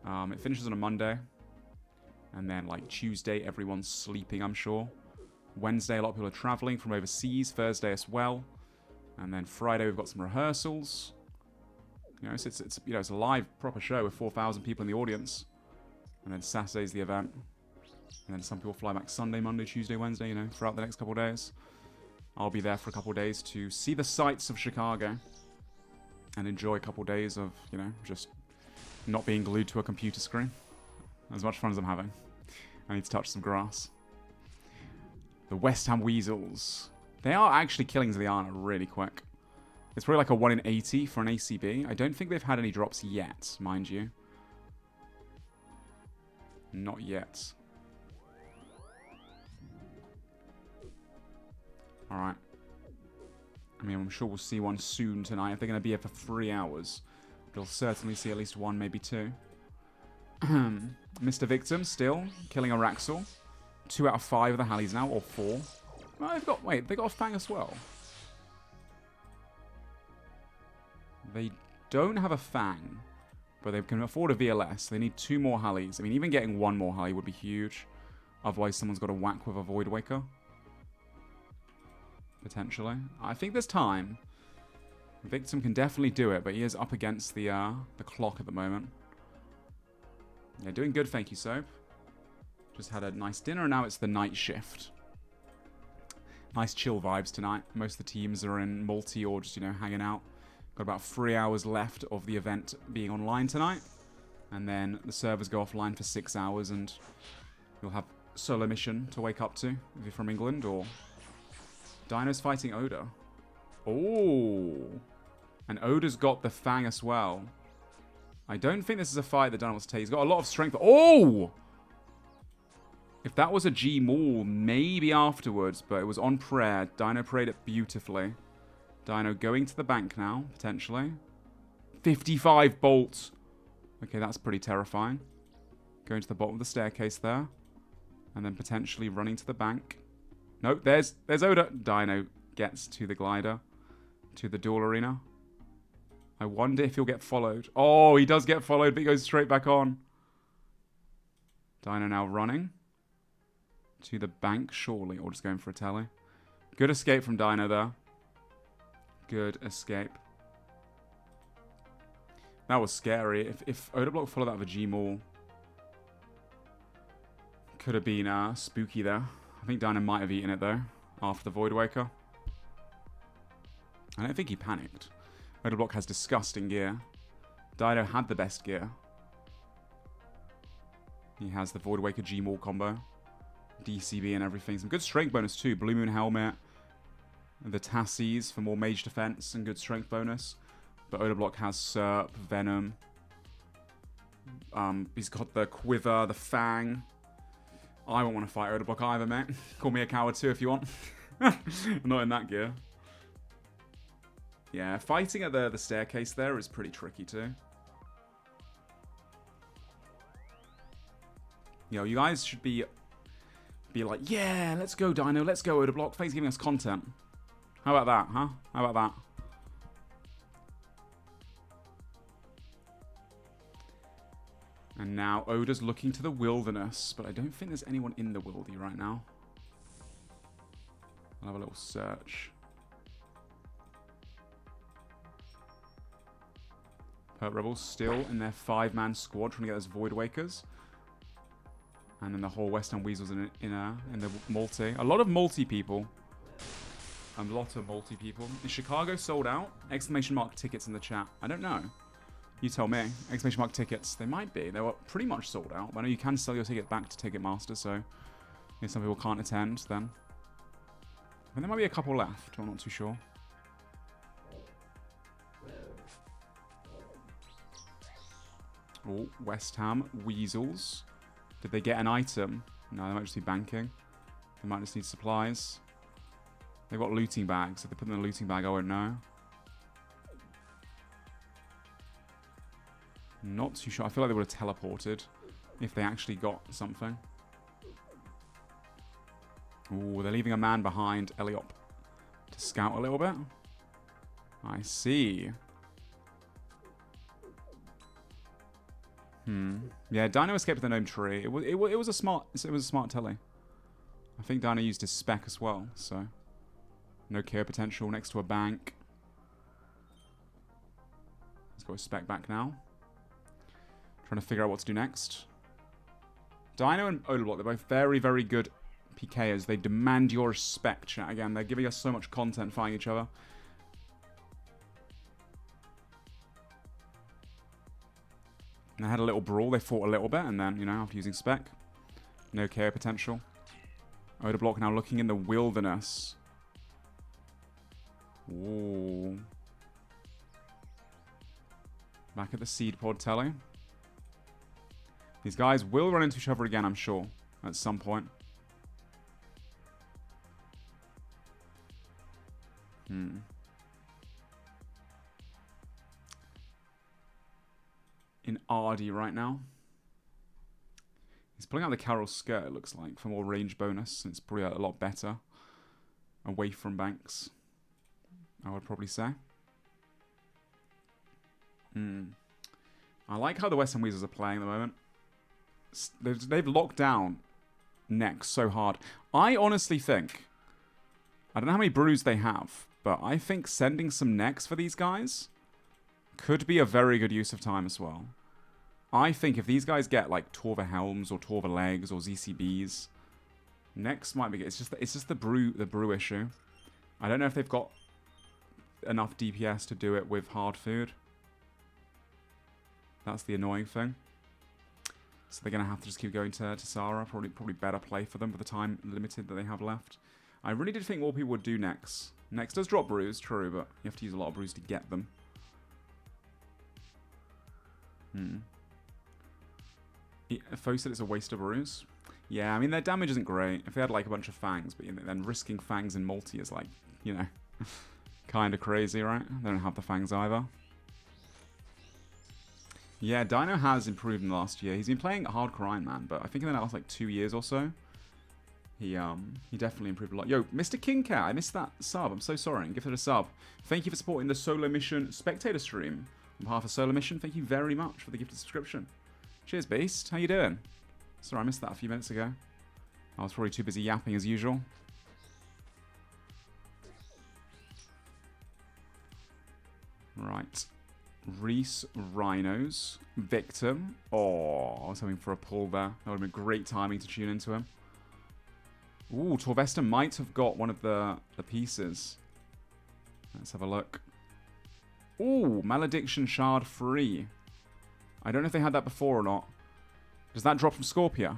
It finishes on a Monday. And then, like, Tuesday, everyone's sleeping, I'm sure. Wednesday, a lot of people are traveling from overseas. Thursday as well. And then Friday, we've got some rehearsals. You know, so it's you know, it's a live, proper show with 4,000 people in the audience. And then Saturday's the event. And then some people fly back Sunday, Monday, Tuesday, Wednesday, you know, throughout the next couple of days. I'll be there for a couple of days to see the sights of Chicago. And enjoy a couple of days of, you know, just not being glued to a computer screen. As much fun as I'm having. I need to touch some grass. The West Ham Weasels. They are actually killing Zliana really quick. It's probably like a 1 in 80 for an ACB. I don't think they've had any drops yet, mind you. Not yet. Alright. I mean, I'm sure we'll see one soon tonight. If they're going to be here for 3 hours, we'll certainly see at least one, maybe two. Mr. Victim still killing a Raxel. 2 out of 5 of the Hallies now, or 4. Well, they've got, wait, they got a Fang as well. They don't have a Fang, but they can afford a VLS. They need 2 more Hallies. I mean, even getting 1 more Hallie would be huge. Otherwise, someone's got to whack with a Void Waker. Potentially. I think there's time. Victim can definitely do it, but he is up against the clock at the moment. Yeah, doing good, thank you, Soap. Just had a nice dinner, and now it's the night shift. Nice chill vibes tonight. Most of the teams are in multi or just, you know, hanging out, Got about 3 hours left of the event being online tonight. And then the servers go offline for 6 hours and you'll have SoloMission to wake up to if you're from England. Or Dino's fighting Oda. Oh. And Oda's got the Fang as well. I don't think this is a fight that Dino wants to take. He's got a lot of strength. Oh! If that was a G Maul, maybe afterwards, but it was on prayer. Dino prayed it beautifully. Dino going to the bank now, potentially. 55 bolts. Okay, that's pretty terrifying. Going to the bottom of the staircase there. And then potentially running to the bank. Nope, there's Oda. Dino gets to the glider. To the duel arena. I wonder if he'll get followed. Oh, he does get followed, but he goes straight back on. Dino now running. To the bank, surely. Or just going for a tele. Good escape from Dino there. Good escape. That was scary. If Odablock followed that with a G-Maul, could have been spooky there. I think Dino might have eaten it though, after the Void Waker. I don't think he panicked. Odablock has disgusting gear. Dino had the best gear. He has the Void Waker G-Maul combo. DCB and everything. Some good strength bonus too. Blue Moon Helmet. The Tassies for more mage defense and good strength bonus. But Odablock has Serp, Venom. He's got the Quiver, the Fang. I won't want to fight Odablock either, mate. Call me a coward too if you want. I'm not in that gear. Yeah, fighting at the staircase there is pretty tricky too. You know, you guys should be like, yeah, let's go Dino, let's go Odablock. Thanks for giving us content. How about that, huh? How about that? And now Oda's looking to the wilderness, but I don't think there's anyone in the wildy right now. I'll have a little search. Purp Rebels still in their 5-man squad trying to get those Void Wakers. And then the whole West Ham Weasels in the multi. A lot of multi people. A lot of multi people. Is Chicago sold out? Exclamation mark tickets in the chat. I don't know. You tell me. Exclamation mark tickets. They might be. They were pretty much sold out. But I know you can sell your ticket back to Ticketmaster, so if some people can't attend, then. And there might be a couple left. I'm not too sure. Oh, West Ham Weasels. Did they get an item? No, they might just be banking. They might just need supplies. They've got looting bags. If they put them in a looting bag, I won't know. Not too sure. I feel like they would have teleported if they actually got something. Ooh, they're leaving a man behind, Eliop, to scout a little bit. I see. Yeah, Dino escaped with the gnome tree. It was a smart telly. I think Dino used his spec as well, so no care potential next to a bank. Let's go spec back now. Trying to figure out what to do next. Dino and Odablock, they're both very, very good PKers. They demand your respect, chat. Again, they're giving us so much content fighting each other. And they had a little brawl. They fought a little bit, and then, you know, after using spec, no care potential. Odablock now looking in the wilderness. Ooh. Back at the seed pod telly. These guys will run into each other again, I'm sure, at some point. In Ardy right now. He's pulling out the Carol skirt, it looks like, for more range bonus. It's probably a lot better. Away from banks, I would probably say. I like how the West Ham Weasels are playing at the moment. They've locked down necks so hard. I honestly think, I don't know how many brews they have, but I think sending some necks for these guys could be a very good use of time as well. I think if these guys get like Torva Helms or Torva Legs or ZCBs, necks might be good. It's just the brew issue. I don't know if they've got enough DPS to do it with hard food. That's the annoying thing. So they're going to have to just keep going to Sarah. Probably better play for them with the time limited that they have left. I really did think more people would do Nex. Nex does drop brews, true, but you have to use a lot of brews to get them. Fo said it's a waste of brews. Yeah, I mean, their damage isn't great. If they had, like, a bunch of fangs, but then risking fangs in multi is, like, you know, kind of crazy, right? They don't have the fangs either. Yeah, Dino has improved in the last year. He's been playing Hardcore Iron Man, but I think in the last, like, 2 years or so, he definitely improved a lot. Yo, Mr. King Cat, I missed that sub. I'm so sorry. Give it a sub. Thank you for supporting the SoloMission spectator stream. On behalf of SoloMission, thank you very much for the gifted subscription. Cheers, Beast. How you doing? Sorry, I missed that a few minutes ago. I was probably too busy yapping as usual. Right. Reese Rhinos. Victor. Oh, I was hoping for a pull there. That would have been great timing to tune into him. Ooh, Torvesta might have got one of the pieces. Let's have a look. Ooh, Malediction Shard free. I don't know if they had that before or not. Does that drop from Scorpia?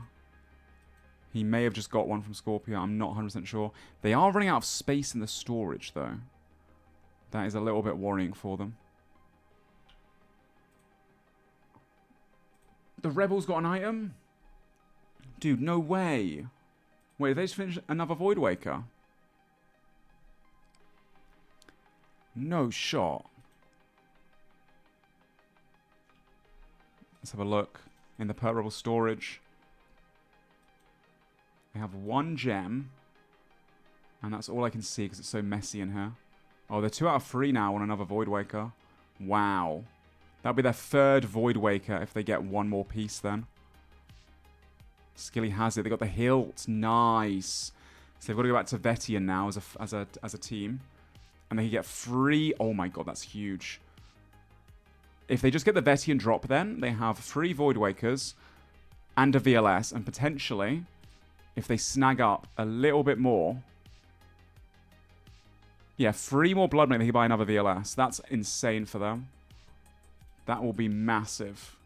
He may have just got one from Scorpia. I'm not 100% sure. They are running out of space in the storage, though. That is a little bit worrying for them. The Rebels got an item? Dude, no way. Wait, did they just finish another Void Waker? No shot. Let's have a look. In the Purple storage, they have 1 gem. And that's all I can see because it's so messy in here. Oh, they're 2 out of 3 now on another Void Waker. Wow. That'll be their 3rd Void Waker if they get 1 more piece then. Skilly has it. They got the hilt. Nice. So they've got to go back to Vetian now as a team. And they can get 3. Oh my god, that's huge. If they just get the Vetian drop then, they have 3 Void Wakers and a VLS. And potentially, if they snag up a little bit more... Yeah, 3 more Blood Money, they can buy another VLS. That's insane for them. That will be massive.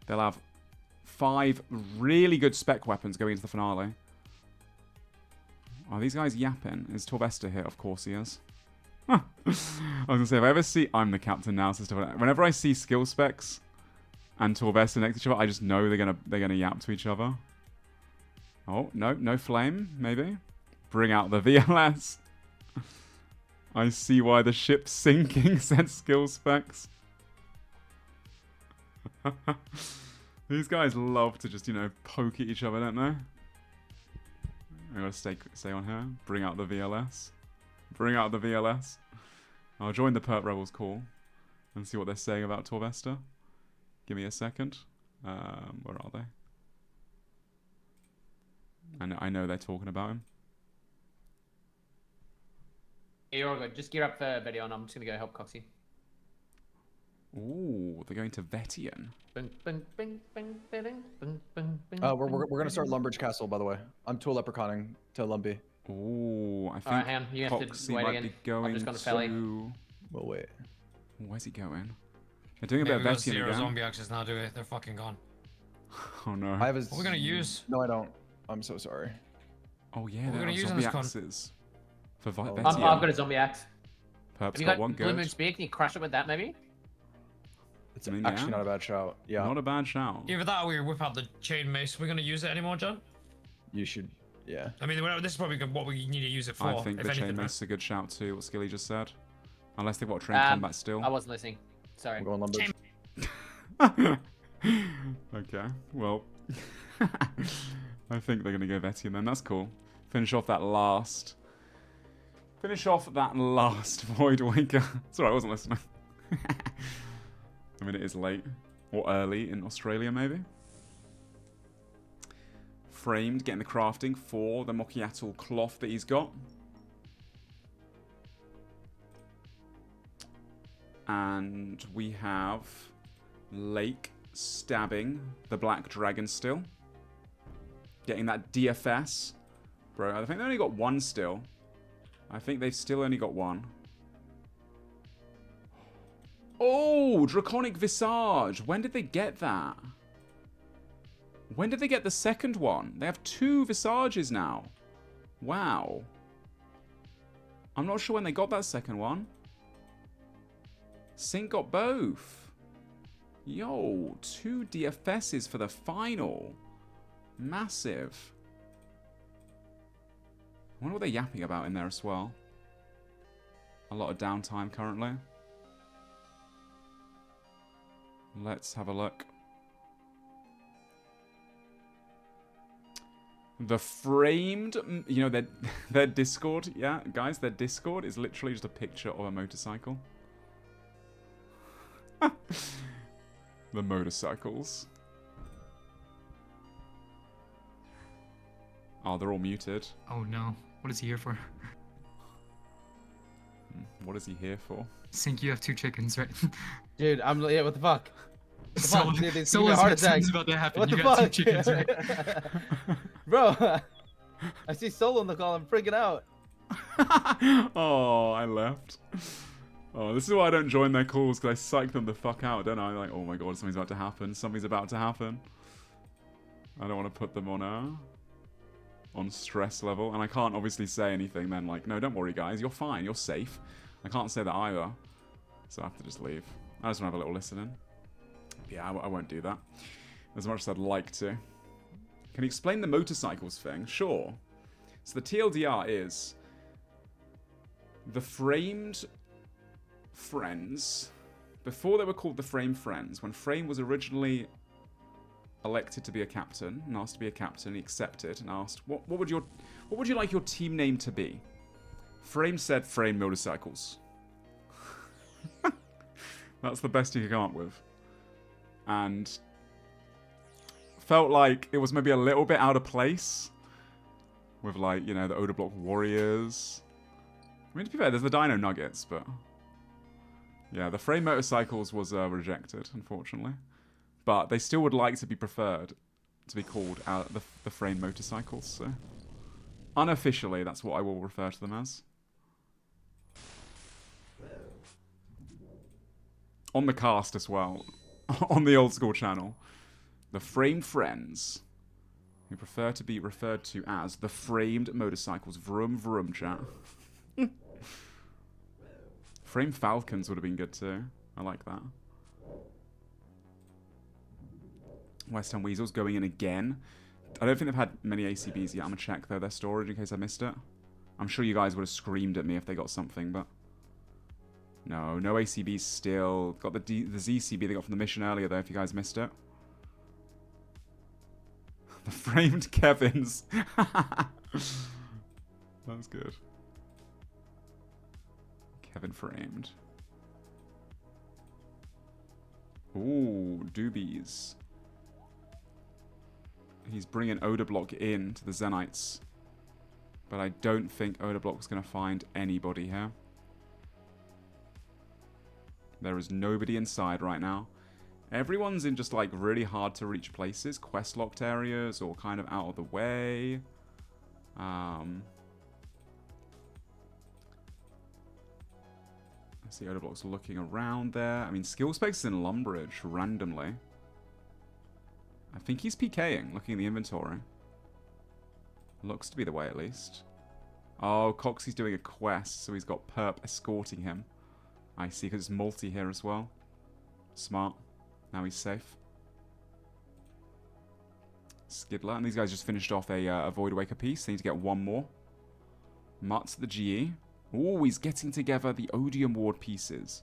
They'll have 5 really good spec weapons going into the finale. Are these guys yapping? Is Torvesta here? Of course he is. I was gonna say, if I ever see... I'm the captain now, so stuff. Whenever I see skill specs and Torvesta next to each other, I just know they're gonna yap to each other. Oh, no flame, maybe. Bring out the VLS. I see why the ship's sinking, said skill specs. These guys love to just, you know, poke at each other, don't they? I gotta stay on here. Bring out the VLS. Bring out the VLS. I'll join the Perp Rebels call and see what they're saying about Torvesta. Give me a second. Where are they? I know they're talking about him. Yeah, you're all good. Just gear up for video and I'm just gonna go help Coxie. Ooh, they're going to Vetian. We're gonna start Lumbridge Castle, by the way. I'm tool leprechauning to Lumpy. Ooh, I think Alright, hang on. You have to Foxy wait might again. be going I'm just gonna Felly. to... We'll wait. Where's he going? They're doing a bit of Vetian Zero again. zombie axes now, do it. They're fucking gone. Oh no. I have his... What we're gonna use? No, I don't. I'm so sorry. Oh yeah, What we're there gonna are use zombie on this axes. For Vetian. I've got a zombie axe. Perp's Have you got got one Blue good. Moon Spear? Can you crush it with that maybe? It's actually not a bad shout. Yeah. Not a bad shout. Either that or we whip out the chain mace. We're gonna use it anymore, John? You should, yeah. I mean, this is probably what we need to use it for. I think if the chain anything, mace is a good shout too, what Skilly just said. Unless they've got trained combat still. I wasn't listening. Sorry. We're going Lumbridge. Okay, well. I think they're going to go Vetian then. That's cool. Finish off that last Void Waker. Sorry, I wasn't listening. I mean, it is late. Or early in Australia, maybe. Framed, getting the crafting for the Mokiatl cloth that he's got. And we have Lake stabbing the Black Dragon still. Getting that DFS. Bro, I think they only got 1 still. I think they've still only got 1. Oh, Draconic Visage. When did they get that? When did they get the second one? They have 2 Visages now. Wow. I'm not sure when they got that second one. Sync got both. Yo, 2 DFSs for the final. Massive. I wonder what they're yapping about in there as well. A lot of downtime currently. Let's have a look. The framed, you know, their Discord, yeah, guys, their Discord is literally just a picture of a motorcycle. The motorcycles. Oh, they're all muted. Oh no, what is he here for? What is he here for? Sync, you have 2 chickens, right? Dude, yeah, what the fuck? Someone's about to happen. What You the got 2 fuck? chickens, right? Bro, I see Solo in the call. I'm freaking out. Oh, I left. Oh, this is why I don't join their calls, because I psych them the fuck out, don't I? Like, oh my god, something's about to happen. Something's about to happen. I don't want to put them on stress level, and I can't obviously say anything then, like, no, don't worry guys, you're fine, you're safe. I can't say that either, so I have to just leave. I just want to have a little listen in. Yeah, I won't do that, as much as I'd like to. Can you explain the motorcycles thing? Sure. So the TLDR is the framed friends, before they were called the Frame Friends, when Frame was originally elected to be a captain and asked to be a captain, he accepted and asked, what would you like your team name to be? Frame said Frame Motorcycles. That's the best you could come up with. And felt like it was maybe a little bit out of place with, like, you know, the Odor Block Warriors. I mean, to be fair, there's the Dino Nuggets, but yeah, the Frame Motorcycles was rejected, unfortunately. But they still would like to be preferred to be called the Frame Motorcycles, so unofficially, that's what I will refer to them as. On the cast as well, on the Old School channel, the Framed Friends, who prefer to be referred to as the Framed Motorcycles. Vroom vroom, chat. Framed Falcons would have been good too. I like that. West Ham Weasels going in again. I don't think they've had many ACBs yet. I'm going to check, though, their storage in case I missed it. I'm sure you guys would have screamed at me if they got something, but no ACBs still. Got the ZCB they got from the mission earlier, though, if you guys missed it. The Framed Kevins. That's good. Kevin Framed. Ooh, doobies. He's bringing Odablock in to the Zenites. But I don't think Odablock's going to find anybody here. There is nobody inside right now. Everyone's in just, like, really hard to reach places. Quest-locked areas or kind of out of the way. I see Odablock's looking around there. I mean, Skill Specs is in Lumbridge randomly. I think he's PKing, looking in the inventory. Looks to be the way, at least. Oh, Coxie's doing a quest, so he's got Perp escorting him. I see, because it's multi here as well. Smart. Now he's safe. Skidler, and these guys just finished off a Void Waker piece. They need to get one more. Mutt's the GE. Oh, he's getting together the Odium Ward pieces.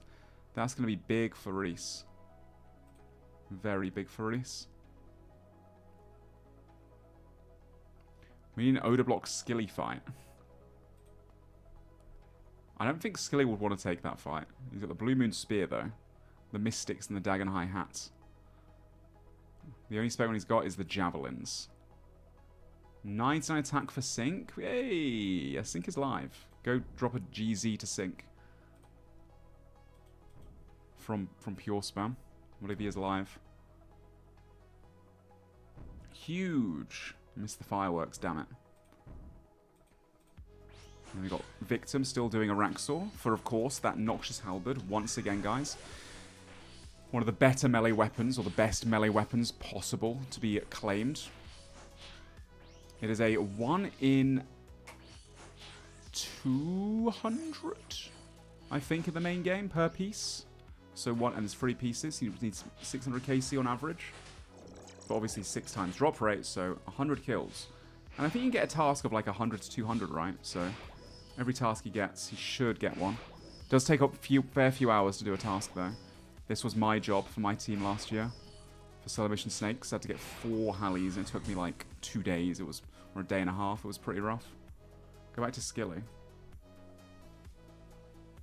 That's going to be big for Reese. Very big for Reese. We need an Odablock Skilly fight. I don't think Skilly would want to take that fight. He's got the Blue Moon Spear, though. The Mystics and the Dagon High hats. The only spec one he's got is the Javelins. 99 attack for Sync. Yay! Yeah, Sync is live. Go drop a GZ to Sync. From PureSpam. I believe he is live. Huge. Missed the fireworks, damn it. And we got Victim still doing a Raxor for, of course, that Noxious Halberd. Once again, guys. One of the better melee weapons, or the best melee weapons possible to be claimed. It is a 1 in 200, I think, in the main game per piece. So and there's 3 pieces. You need 600 KC on average. But obviously 6 times drop rate, so 100 kills. And I think you can get a task of like 100 to 200, right? So every task he gets, he should get one. It does take up fair few hours to do a task though. This was my job for my team last year. For SoloMission Snakes, I had to get 4 Hallies and it took me like 2 days. It was, or a day and a half. It was pretty rough. Go back to Skilly.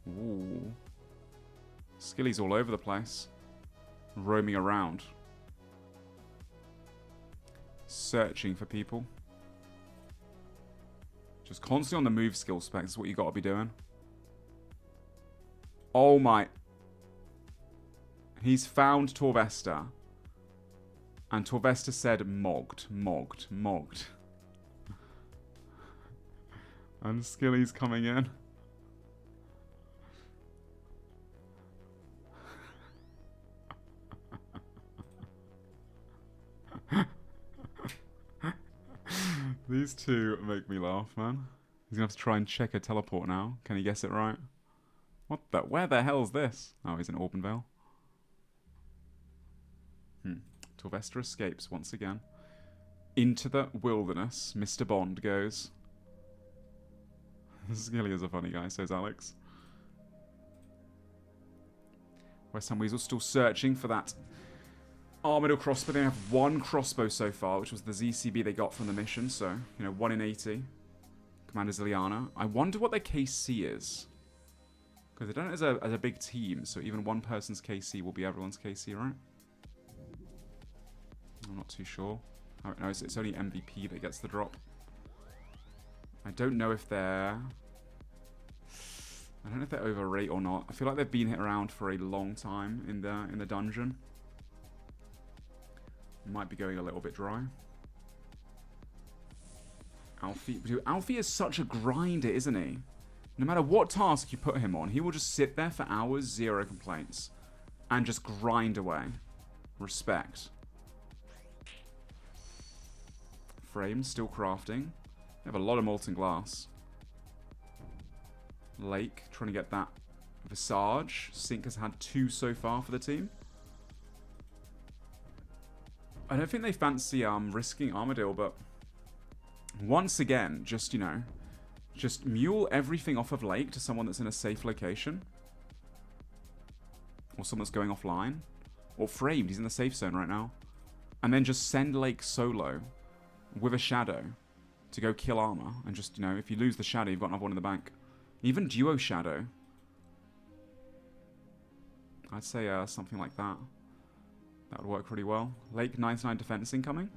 Ooh. Skilly's all over the place. Roaming around. Searching for people. Just constantly on the move skill specs is what you gotta be doing. Oh my. He's found Torvesta. And Torvesta said mogged, mogged, mogged. And Skilly's coming in. These two make me laugh, man. He's gonna have to try and check a teleport now. Can he guess it right? What the? Where the hell's this? Oh, he's in Auburndale. Torvesta escapes once again. Into the wilderness, Mr. Bond goes. Skilly is a funny guy, says Alex. West Ham Weasel still searching for that Armadillo crossbow. They have 1 crossbow so far, which was the ZCB they got from the mission. So, you know, 1 in 80. Commander Ziliana. I wonder what their KC is. Because they don't as a big team, so even one person's KC will be everyone's KC, right? I'm not too sure. Oh, no, it's only MVP that gets the drop. I don't know if they're... I don't know if they're overrate or not. I feel like they've been hit around for a long time in the dungeon. Might be going a little bit dry. Alfie. Dude, Alfie is such a grinder, isn't he? No matter what task you put him on, he will just sit there for hours, 0 complaints. And just grind away. Respect. Frame, still crafting. They have a lot of molten glass. Lake, trying to get that Visage. Sink has had 2 so far for the team. I don't think they fancy risking Armadillo, but once again, just, you know, just mule everything off of Lake to someone that's in a safe location. Or someone that's going offline. Or Framed, he's in the safe zone right now. And then just send Lake solo with a Shadow to go kill armor. And just, you know, if you lose the Shadow, you've got another one in the bank. Even duo Shadow. I'd say something like that. That would work pretty well. Lake 99 defense incoming.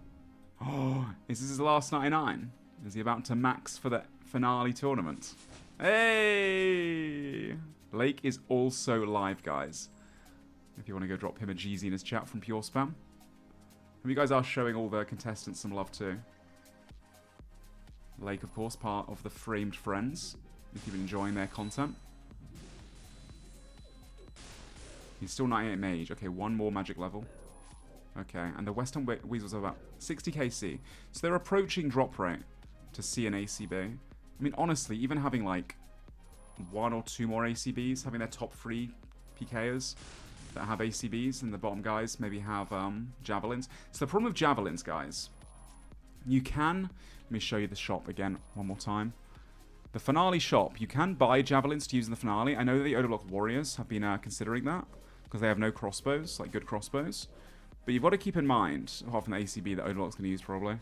Oh, is this his last 99? Is he about to max for the finale tournament? Hey! Lake is also live, guys. If you want to go drop him a GZ in his chat from PureSpam. Hope you guys are showing all the contestants some love too. Lake, of course, part of the Framed Friends. If you've been enjoying their content. He's still 98 mage. Okay, 1 more magic level. Okay, and the West Ham Weasels are about 60 KC. So they're approaching drop rate to see an ACB. I mean, honestly, even having like 1 or 2 more ACBs, having their top 3 PKers that have ACBs, and the bottom guys maybe have javelins. So the problem with javelins, guys, you can... Let me show you the shop again one more time. The finale shop, you can buy javelins to use in the finale. I know the Odablock Warriors have been considering that, because they have no crossbows, like good crossbows. But you've got to keep in mind, apart from the ACB that Odablock's going to use probably,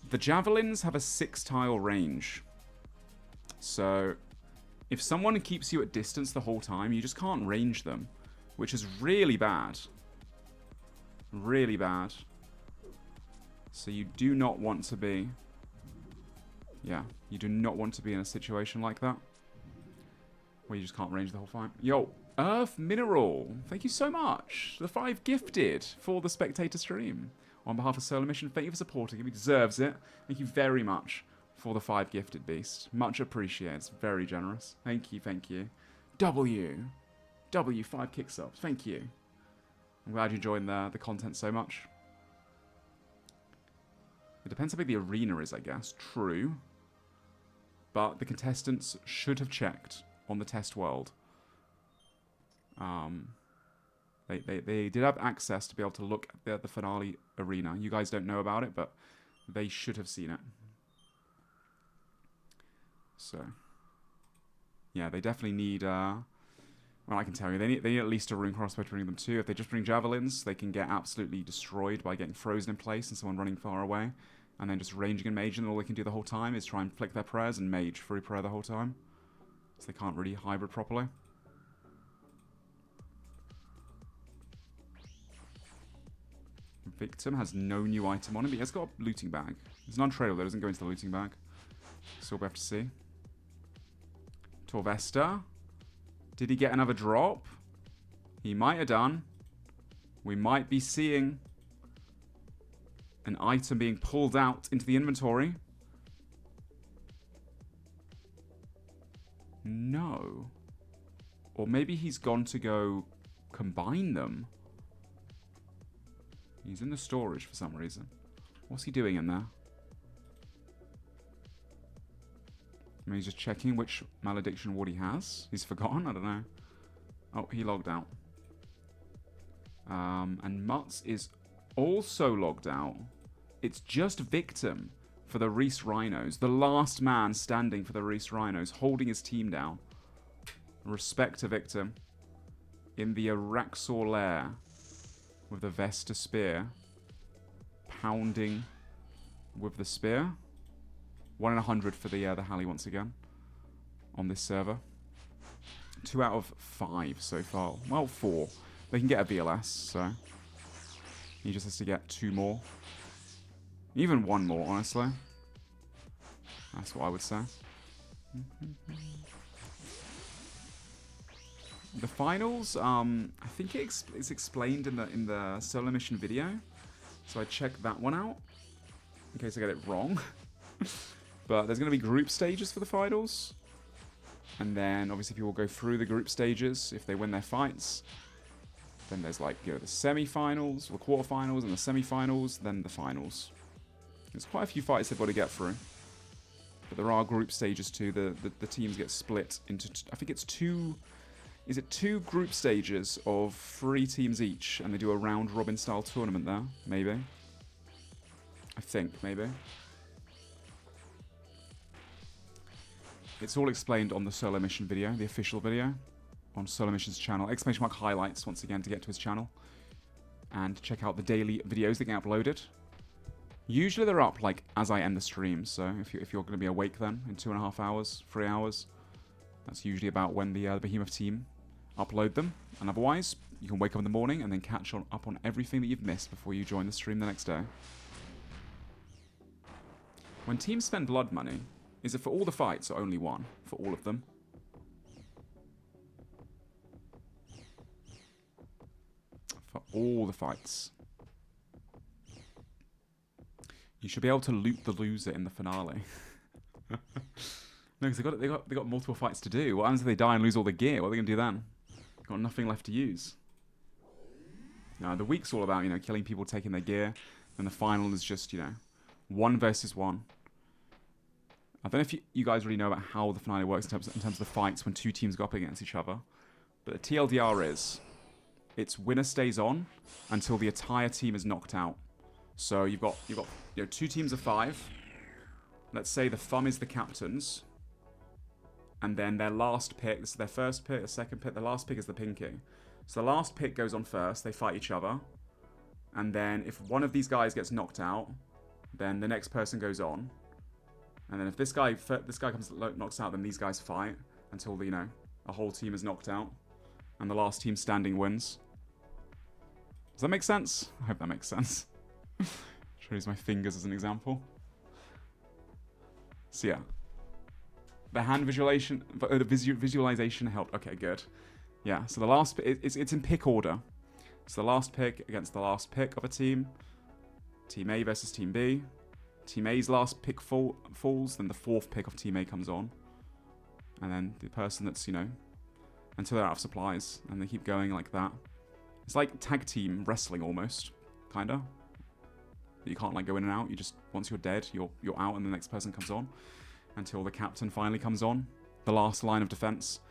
the javelins have a 6-tile range. So if someone keeps you at distance the whole time, you just can't range them, which is really bad. Really bad. So you do not want to be... Yeah, you do not want to be in a situation like that, where you just can't range the whole fight. Yo, Earth Mineral, thank you so much. The 5 gifted for the spectator stream. On behalf of SoloMission, thank you for supporting him. He deserves it. Thank you very much for the 5 gifted, Beast. Much appreciated. It's very generous. Thank you, thank you. W, 5 kick subs. Thank you. I'm glad you joined the content so much. It depends how big the arena is, I guess. True. But the contestants should have checked on the test world. They did have access to be able to look at the finale arena. You guys don't know about it, but they should have seen it. So, yeah, they definitely need... well, I can tell you, they need at least a rune crossbow to bring them too. If they just bring javelins, they can get absolutely destroyed by getting frozen in place and someone running far away. And then just ranging and maging, and all they can do the whole time is try and flick their prayers and mage free prayer the whole time. So they can't really hybrid properly. Victim has no new item on him, but he has got a looting bag. It's non-tradable, that doesn't go into the looting bag. So we'll have to see. Torvesta. Did he get another drop? He might have done. We might be seeing an item being pulled out into the inventory. No. Or maybe he's gone to go combine them. He's in the storage for some reason. What's he doing in there? Maybe he's just checking which malediction ward he has. He's forgotten? I don't know. Oh, he logged out. And Mutz is also logged out. It's just Victim for the Reese Rhinos. The last man standing for the Reese Rhinos, holding his team down. Respect to Victim. In the Araxor lair. With the Vesta spear. Pounding with the spear. 1 in 100 for the Halley once again. On this server. 2 out of 5 so far. Well, 4. They can get a VLS, so... He just has to get 2 more. Even 1 more, honestly. That's what I would say. The finals, I think it's explained in the SoloMission video. So I checked that one out. In case I get it wrong. But there's going to be group stages for the finals. And then, obviously, people go through the group stages if they win their fights. Then there's, like, you know, the semi-finals, the quarterfinals, and the semi-finals, then the finals. There's quite a few fights they've got to get through. But there are group stages, too. The teams get split into... I think it's 2... Is it 2 group stages of 3 teams each? And they do a round-robin style tournament there? Maybe. I think, maybe. It's all explained on the SoloMission video, the official video, on SoloMission's channel. Exclamation mark highlights, once again, to get to his channel. And check out the daily videos that get uploaded. Usually they're up, like, as I end the stream, so if you're going to be awake then, in 2.5 hours, 3 hours, that's usually about when the Behemoth team upload them. And otherwise, you can wake up in the morning and then catch up on everything that you've missed before you join the stream the next day. When teams spend blood money, is it for all the fights or only one? For all of them? For all the fights. You should be able to loot the loser in the finale. No, because they got multiple fights to do. What happens if they die and lose all the gear? What are they gonna do then? Got nothing left to use. No, the week's all about, you know, killing people, taking their gear, and the final is just, you know, 1 versus 1. I don't know if you guys really know about how the finale works in terms of the fights when 2 teams go up against each other. But the TLDR is, its winner stays on until the entire team is knocked out. So you've got you know 2 teams of 5. Let's say the Thumb is the captains. And then their last pick, this is their first pick, the second pick, the last pick is the Pinky. So the last pick goes on first, they fight each other. And then if one of these guys gets knocked out, then the next person goes on. And then if this guy knocks out, then these guys fight until the, you know, a whole team is knocked out. And the last team standing wins. Does that make sense? I hope that makes sense. Should use my fingers as an example. So yeah. The hand visualization helped. Okay, good. Yeah, so the last it's in pick order. So the last pick against the last pick of a team. Team A versus Team B. Team A's last pick falls, then the 4th pick of Team A comes on. And then the person that's, you know, until they're out of supplies. And they keep going like that. It's like tag team wrestling almost, kinda. You can't like go in and out. You just once you're dead, you're out, and the next person comes on until the captain finally comes on. The last line of defense,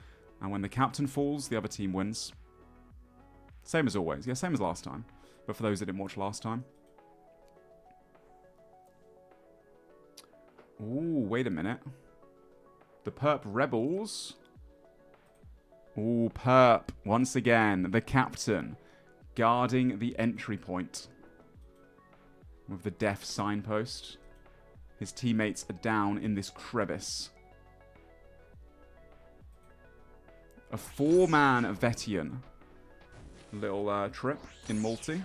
and when the captain falls, the other team wins. Same as always. Yeah, same as last time. But for those that didn't watch last time. Ooh, wait a minute. The Perp Rebels. Ooh, Perp. Once again, the captain. Guarding the entry point. With the death signpost. His teammates are down in this crevice. A 4-man Vetian. Little trip in multi.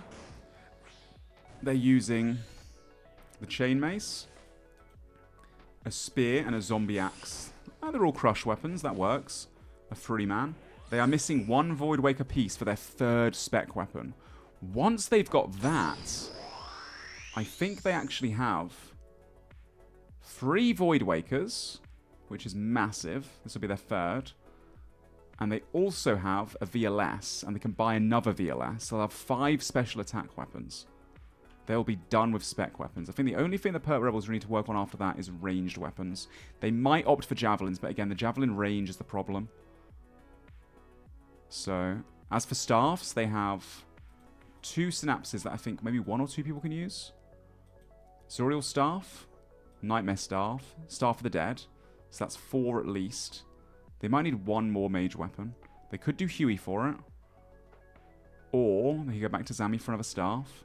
They're using the chain mace, a spear, and a zombie axe. They're all crush weapons, that works. A 3-man. They are missing 1 Void Waker piece for their 3rd spec weapon. Once they've got that, I think they actually have 3 Void Wakers, which is massive. This will be their 3rd. And they also have a VLS, and they can buy another VLS. They'll have 5 special attack weapons. They'll be done with spec weapons. I think the only thing the Perp Rebels need to work on after that is ranged weapons. They might opt for javelins, but again, the javelin range is the problem. So, as for staffs, they have 2 synapses that I think maybe 1 or 2 people can use. Zoriel Staff, Nightmare Staff, Staff of the Dead. So that's 4 at least. They might need 1 more mage weapon. They could do Huey for it. Or they could go back to Zami for another staff.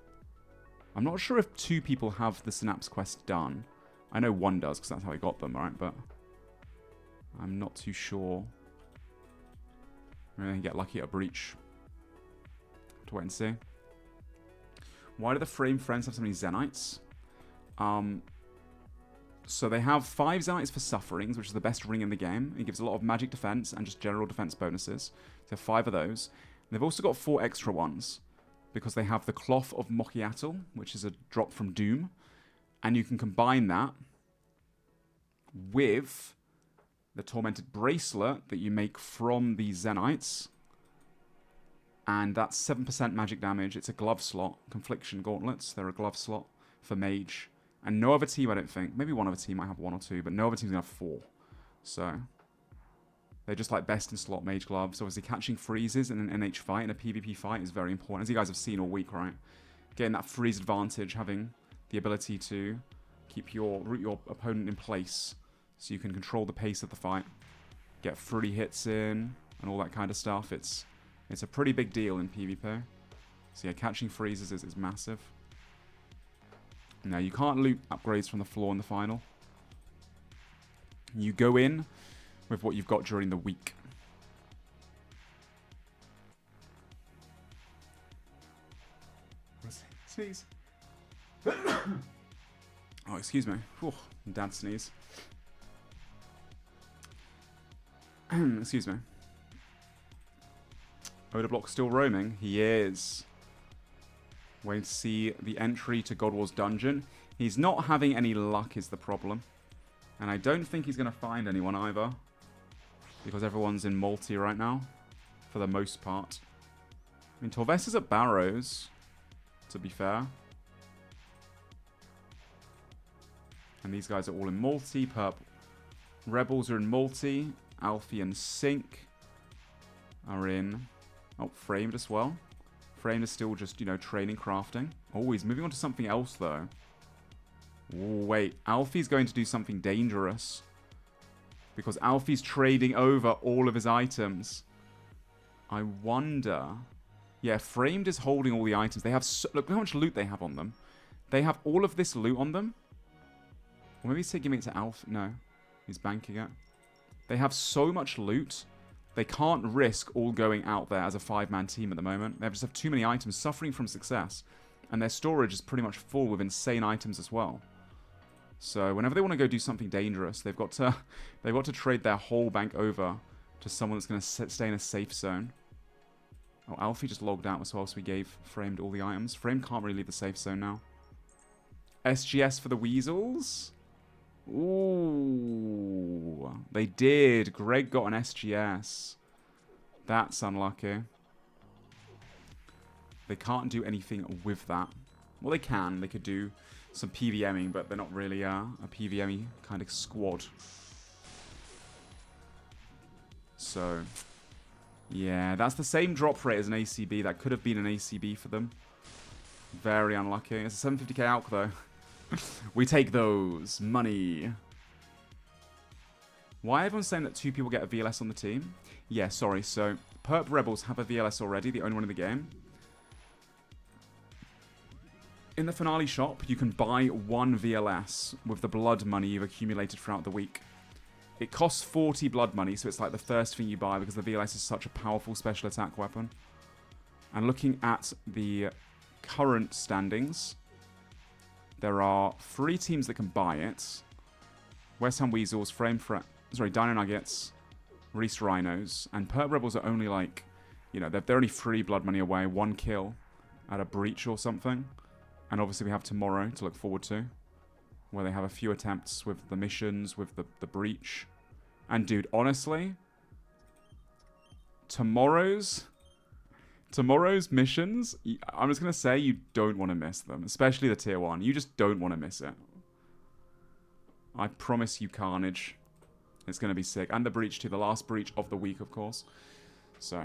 I'm not sure if 2 people have the Synapse quest done. I know 1 does, because that's how I got them, right? But I'm not too sure. Maybe they can get lucky at a breach. Have to wait and see. Why do the Frame Friends have so many Zenites? So they have 5 Zenites for Sufferings, which is the best ring in the game. It gives a lot of magic defense and just general defense bonuses. So 5 of those. And they've also got 4 extra ones, because they have the Cloth of Mokiatl, which is a drop from Doom. And you can combine that with the Tormented Bracelet that you make from the Zenites. And that's 7% magic damage. It's a glove slot. Confliction Gauntlets, they're a glove slot for Mage. And no other team, I don't think. Maybe one other team might have 1 or 2, but no other team's going to have 4. So, they're just like best in slot mage gloves. Obviously, catching freezes in an NH fight, in a PvP fight, is very important. As you guys have seen all week, right? Getting that freeze advantage, having the ability to keep root your opponent in place so you can control the pace of the fight. Get free hits in, and all that kind of stuff. It's a pretty big deal in PvP. So yeah, catching freezes is massive. Now, you can't loot upgrades from the floor in the final. You go in with what you've got during the week. Sneeze. Oh, excuse me. Whew, dad sneeze. Excuse me. Odablock still roaming? He is. Waiting to see the entry to God War's dungeon. He's not having any luck is the problem. And I don't think he's going to find anyone either. Because everyone's in multi right now. For the most part. I mean, Torves is at Barrows. To be fair. And these guys are all in multi. Perp Rebels are in multi. Alfie and Sync are in... Oh, Framed as well. Framed is still just, you know, training crafting. Oh, he's moving on to something else, though. Ooh, wait. Alfie's going to do something dangerous. Because Alfie's trading over all of his items. I wonder... Yeah, Framed is holding all the items. They have... Look how much loot they have on them. They have all of this loot on them. Or maybe he's giving it to Alfie. No. He's banking it. They have so much loot... They can't risk all going out there as a 5-man team at the moment. They just have too many items suffering from success. And their storage is pretty much full with insane items as well. So whenever they want to go do something dangerous, they've got to trade their whole bank over to someone that's going to stay in a safe zone. Oh, Alfie just logged out as well, so we gave Framed all the items. Framed can't really leave the safe zone now. SGS for the Weasels? Ooh, they did. Greg got an SGS. That's unlucky. They can't do anything with that. Well, they can. They could do some PVMing, but they're not really a PVMy kind of squad. So, yeah, that's the same drop rate as an ACB. That could have been an ACB for them. Very unlucky. It's a 750k alc, though. We take those. Money. Why everyone's saying that 2 people get a VLS on the team? Yeah, sorry. So, Perp Rebels have a VLS already, the only one in the game. In the finale shop, you can buy 1 VLS with the blood money you've accumulated throughout the week. It costs 40 blood money, so it's like the first thing you buy because the VLS is such a powerful special attack weapon. And looking at the current standings, there are 3 teams that can buy it. West Ham Weasels, Dino Nuggets, Reese Rhinos, and Perp Rebels are only like, you know, they're only 3 blood money away, 1 kill at a breach or something. And obviously we have tomorrow to look forward to, where they have a few attempts with the missions, with the breach. And dude, honestly, tomorrow's missions, I'm just going to say you don't want to miss them, especially the tier 1. You just don't want to miss it. I promise you carnage. It's going to be sick. And the breach too, the last breach of the week, of course. So.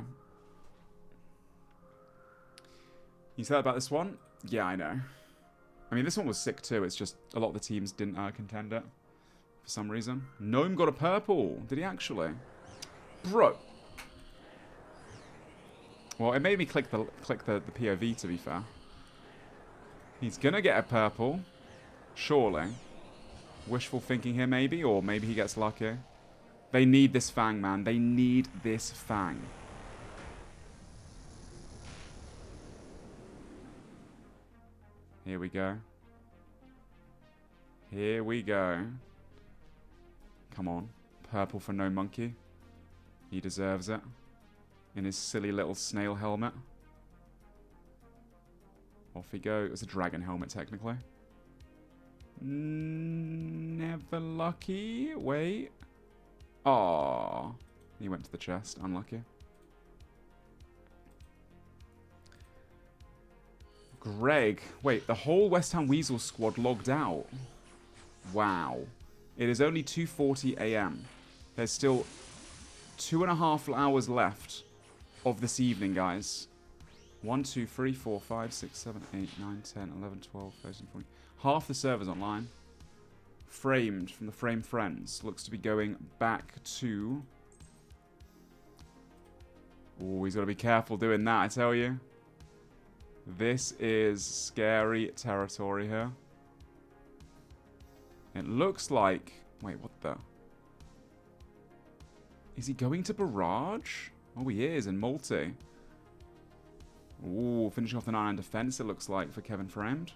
You said about this one? Yeah, I know. I mean, this one was sick too. It's just a lot of the teams didn't contend it for some reason. Gnome got a purple. Did he actually? Bro. Well, it made me click the POV, to be fair. He's gonna get a purple. Surely. Wishful thinking here, maybe? Or maybe he gets lucky. They need this Fang, man. They need this Fang. Here we go. Here we go. Come on. Purple for No Monkey. He deserves it. In his silly little snail helmet. Off he goes. It was a dragon helmet, technically. Never lucky. Wait. Aww. He went to the chest. Unlucky. Greg. Wait, the whole West Ham Weasel squad logged out. Wow. It is only 2:40 AM. There's still 2.5 hours left of this evening, guys. 1, 2, 3, 4, 5, 6, 7, 8, 9, 10, 11, 12, 13, 14. Half the servers online. Framed from the Frame Friends. Looks to be going back to... Oh, he's got to be careful doing that, I tell you. This is scary territory here. It looks like... Wait, what the... Is he going to Barrage? Oh, he is, in multi. Ooh, finishing off the 9-9 defense, it looks like, for Kevin Framed.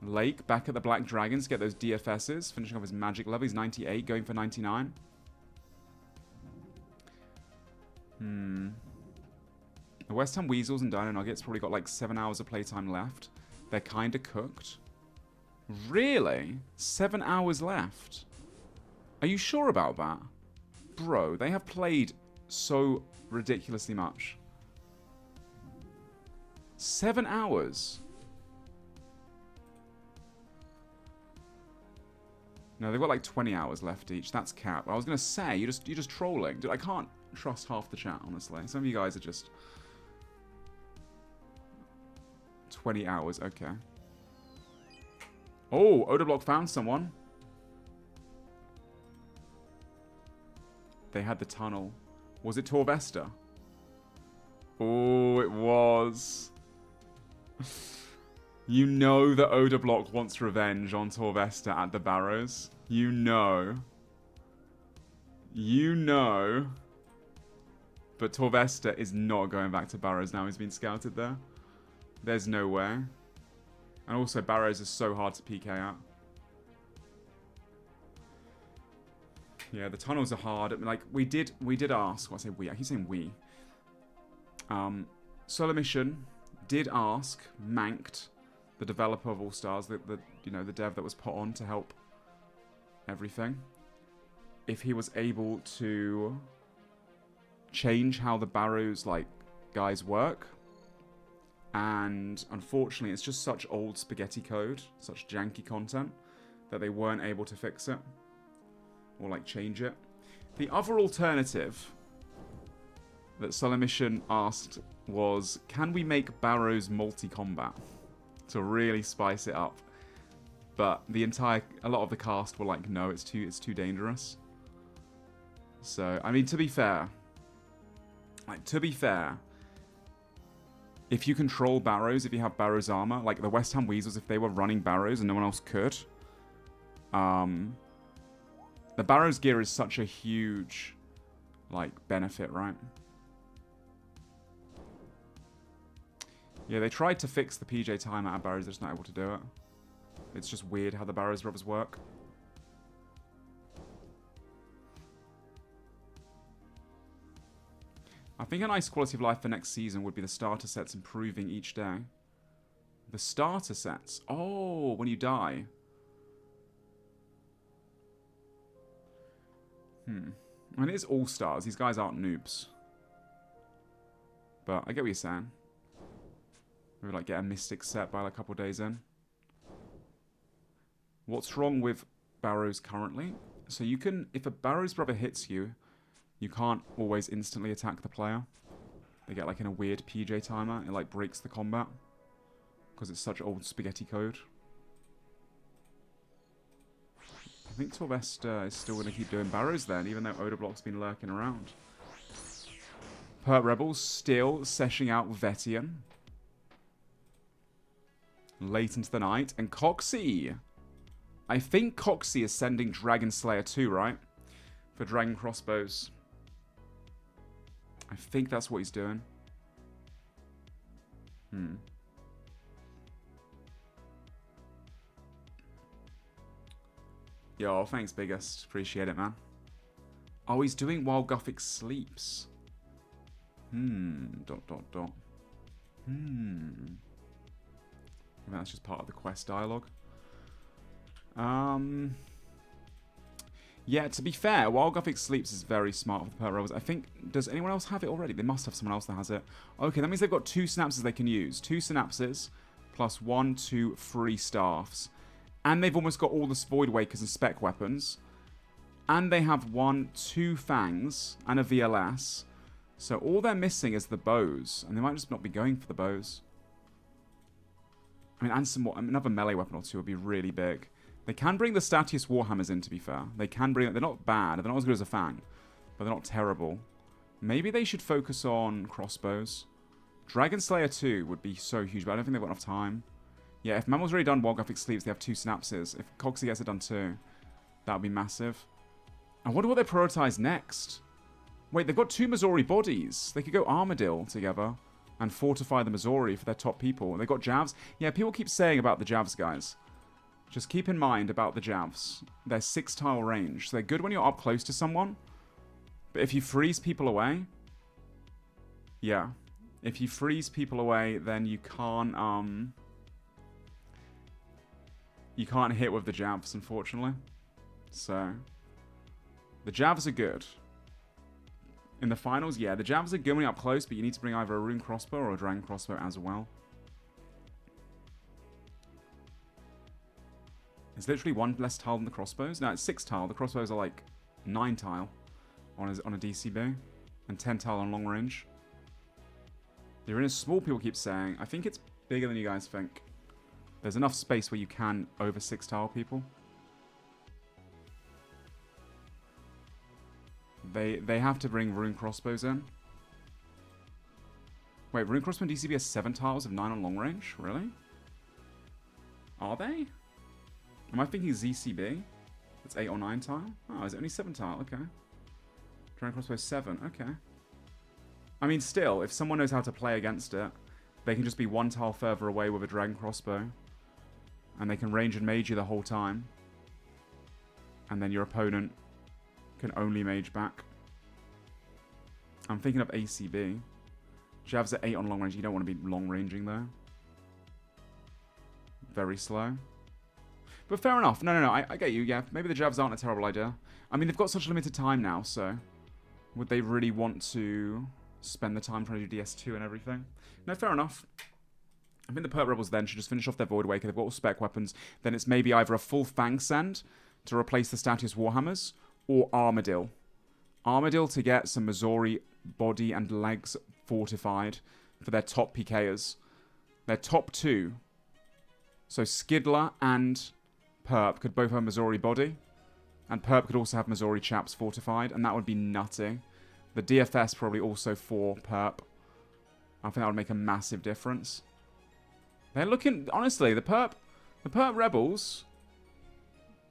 Lake, back at the Black Dragons, get those DFSs. Finishing off his magic level, he's 98, going for 99. The West Ham Weasels and Dino Nuggets probably got like 7 hours of playtime left. They're kind of cooked. Really? 7 hours left? Are you sure about that? Bro, they have played so ridiculously much. 7 hours? No, they've got like 20 hours left each. That's cap. I was going to say, you're just trolling. Dude, I can't trust half the chat, honestly. Some of you guys are just... 20 hours, okay. Oh, Odablock found someone. They had the tunnel. Was it Torvesta? Oh, it was. You know that Odablock wants revenge on Torvesta at the Barrows. You know. You know. But Torvesta is not going back to Barrows now. He's been scouted there. There's no way. And also, Barrows is so hard to PK out. Yeah, the tunnels are hard. Like, we did ask. Well, I say we. I keep saying we. SoloMission did ask Manked, the developer of All Stars, the dev that was put on to help everything, if he was able to change how the Barrows guys work. And unfortunately, it's just such old spaghetti code, such janky content, that they weren't able to fix it. Or, like, change it. The other alternative that SoloMission asked was, can we make Barrows multi-combat? To really spice it up. But a lot of the cast were like, no, it's too dangerous. So, I mean, to be fair, if you control Barrows, if you have Barrows armor, like the West Ham Weasels, if they were running Barrows and no one else could, the Barrows gear is such a huge, like, benefit, right? Yeah, they tried to fix the PJ time out of Barrows, they're just not able to do it. It's just weird how the Barrows brothers work. I think a nice quality of life for next season would be the starter sets improving each day. The starter sets? Oh, when you die. I mean, it is All Stars. These guys aren't noobs. But I get what you're saying. Maybe like get a Mystic set by like a couple of days in. What's wrong with Barrows currently? So you can, if a Barrows brother hits you, you can't always instantly attack the player. They get like in a weird PJ timer. It like breaks the combat. Because it's such old spaghetti code. I think Torvesta is still going to keep doing Barrows then, even though Odablock's been lurking around. Perp Rebels still seshing out Vetian. Late into the night. And Coxie. I think Coxie is sending Dragon Slayer 2, right? For Dragon Crossbows. I think that's what he's doing. Yo, thanks, Biggest. Appreciate it, man. Oh, he's doing while Gothic sleeps. Maybe that's just part of the quest dialogue. Yeah, to be fair, while Gothic sleeps is very smart with the Perp Rebels. I think, does anyone else have it already? They must have someone else that has it. Okay, that means they've got 2 synapses they can use. 2 synapses, plus 1, 2, 3 staffs. And they've almost got all the Void Wakers and spec weapons. And they have 1, 2 fangs, and a VLS. So all they're missing is the bows. And they might just not be going for the bows. I mean, and some more, another melee weapon or 2 would be really big. They can bring the Statius Warhammers in, to be fair. They can bring it. They're not bad. They're not as good as a Fang. But they're not terrible. Maybe they should focus on crossbows. Dragon Slayer 2 would be so huge, but I don't think they've got enough time. Yeah, if Mammal's already done while Gothic sleeps, they have 2 synapses. If Coxie gets it done too, that would be massive. I wonder what they prioritize next. Wait, they've got 2 Missouri bodies. They could go Armadillo together and fortify the Missouri for their top people. They've got Javs. Yeah, people keep saying about the Javs, guys. Just keep in mind about the Javs. They're 6-tile range. So they're good when you're up close to someone. But if you freeze people away... Yeah. If you freeze people away, then you can't hit with the Javs, unfortunately. So... the Javs are good. In the finals, yeah, the Javs are good when you're up close, but you need to bring either a Rune Crossbow or a Dragon Crossbow as well. It's literally 1 less tile than the crossbows. No, it's 6 tile. The crossbows are like 9 tile on a DCB and 10 tile on long range. The arena is small, people keep saying. I think it's bigger than you guys think. There's enough space where you can over 6 tile people. They have to bring Rune Crossbows in. Wait, Rune Crossbow and DCB has 7 tiles of 9 on long range? Really? Are they? Am I thinking ZCB? That's 8 or 9 tile? Oh, is it only 7 tile? Okay. Dragon Crossbow 7. Okay. I mean, still, if someone knows how to play against it, they can just be 1 tile further away with a Dragon Crossbow. And they can range and mage you the whole time. And then your opponent can only mage back. I'm thinking of ACB. Javs at 8 on long range. You don't want to be long ranging though. Very slow. But fair enough. No, I get you. Yeah, maybe the Javs aren't a terrible idea. I mean, they've got such limited time now, so... would they really want to spend the time trying to do DS2 and everything? No, fair enough. I think the Perp Rebels then should just finish off their Void Waker. They've got all spec weapons. Then it's maybe either a full Fang Send to replace the Statius Warhammers, or Armadillo. Armadillo to get some Missouri body and legs fortified for their top PKers. Their top two. So Skidler and Perp could both have Missouri body. And Perp could also have Missouri chaps fortified. And that would be nutty. The DFS probably also for Perp. I think that would make a massive difference. They're looking... Honestly, the Perp Rebels...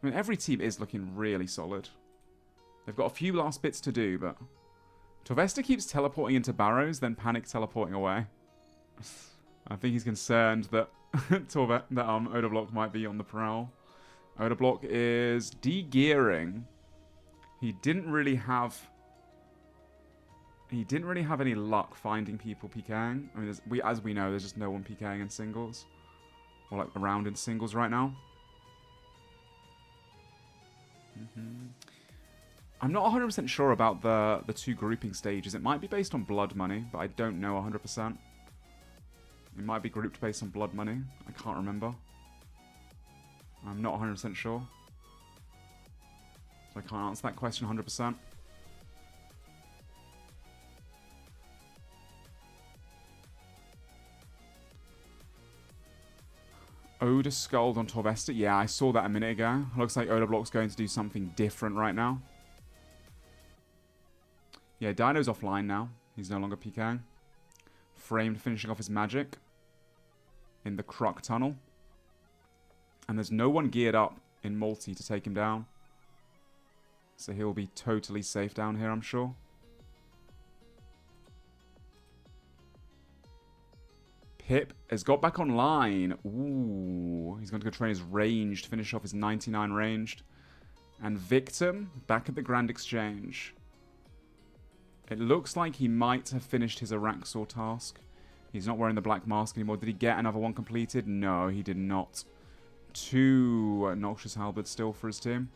I mean, every team is looking really solid. They've got a few last bits to do, but... Torvesta keeps teleporting into Barrows, then panic teleporting away. I think he's concerned that Odablock might be on the prowl. Odablock is de-gearing. He didn't really have any luck finding people PKing. I mean, as we know, there's just no one PKing in singles. Or like around in singles right now. I'm not 100% sure about the two grouping stages. It might be based on blood money, but I don't know 100%. It might be grouped based on blood money. I can't remember. I'm not 100% sure. So I can't answer that question 100%. Oda Scold on Torvesta. Yeah, I saw that a minute ago. Looks like Odablock's going to do something different right now. Yeah, Dino's offline now. He's no longer PKing. Framed finishing off his magic in the Croc Tunnel. And there's no one geared up in multi to take him down. So he'll be totally safe down here, I'm sure. Pip has got back online. Ooh, he's going to go train his range to finish off his 99 ranged. And Victim back at the Grand Exchange. It looks like he might have finished his Araxor task. He's not wearing the black mask anymore. Did he get another one completed? No, he did not. 2 Noxious Halberds still for his team.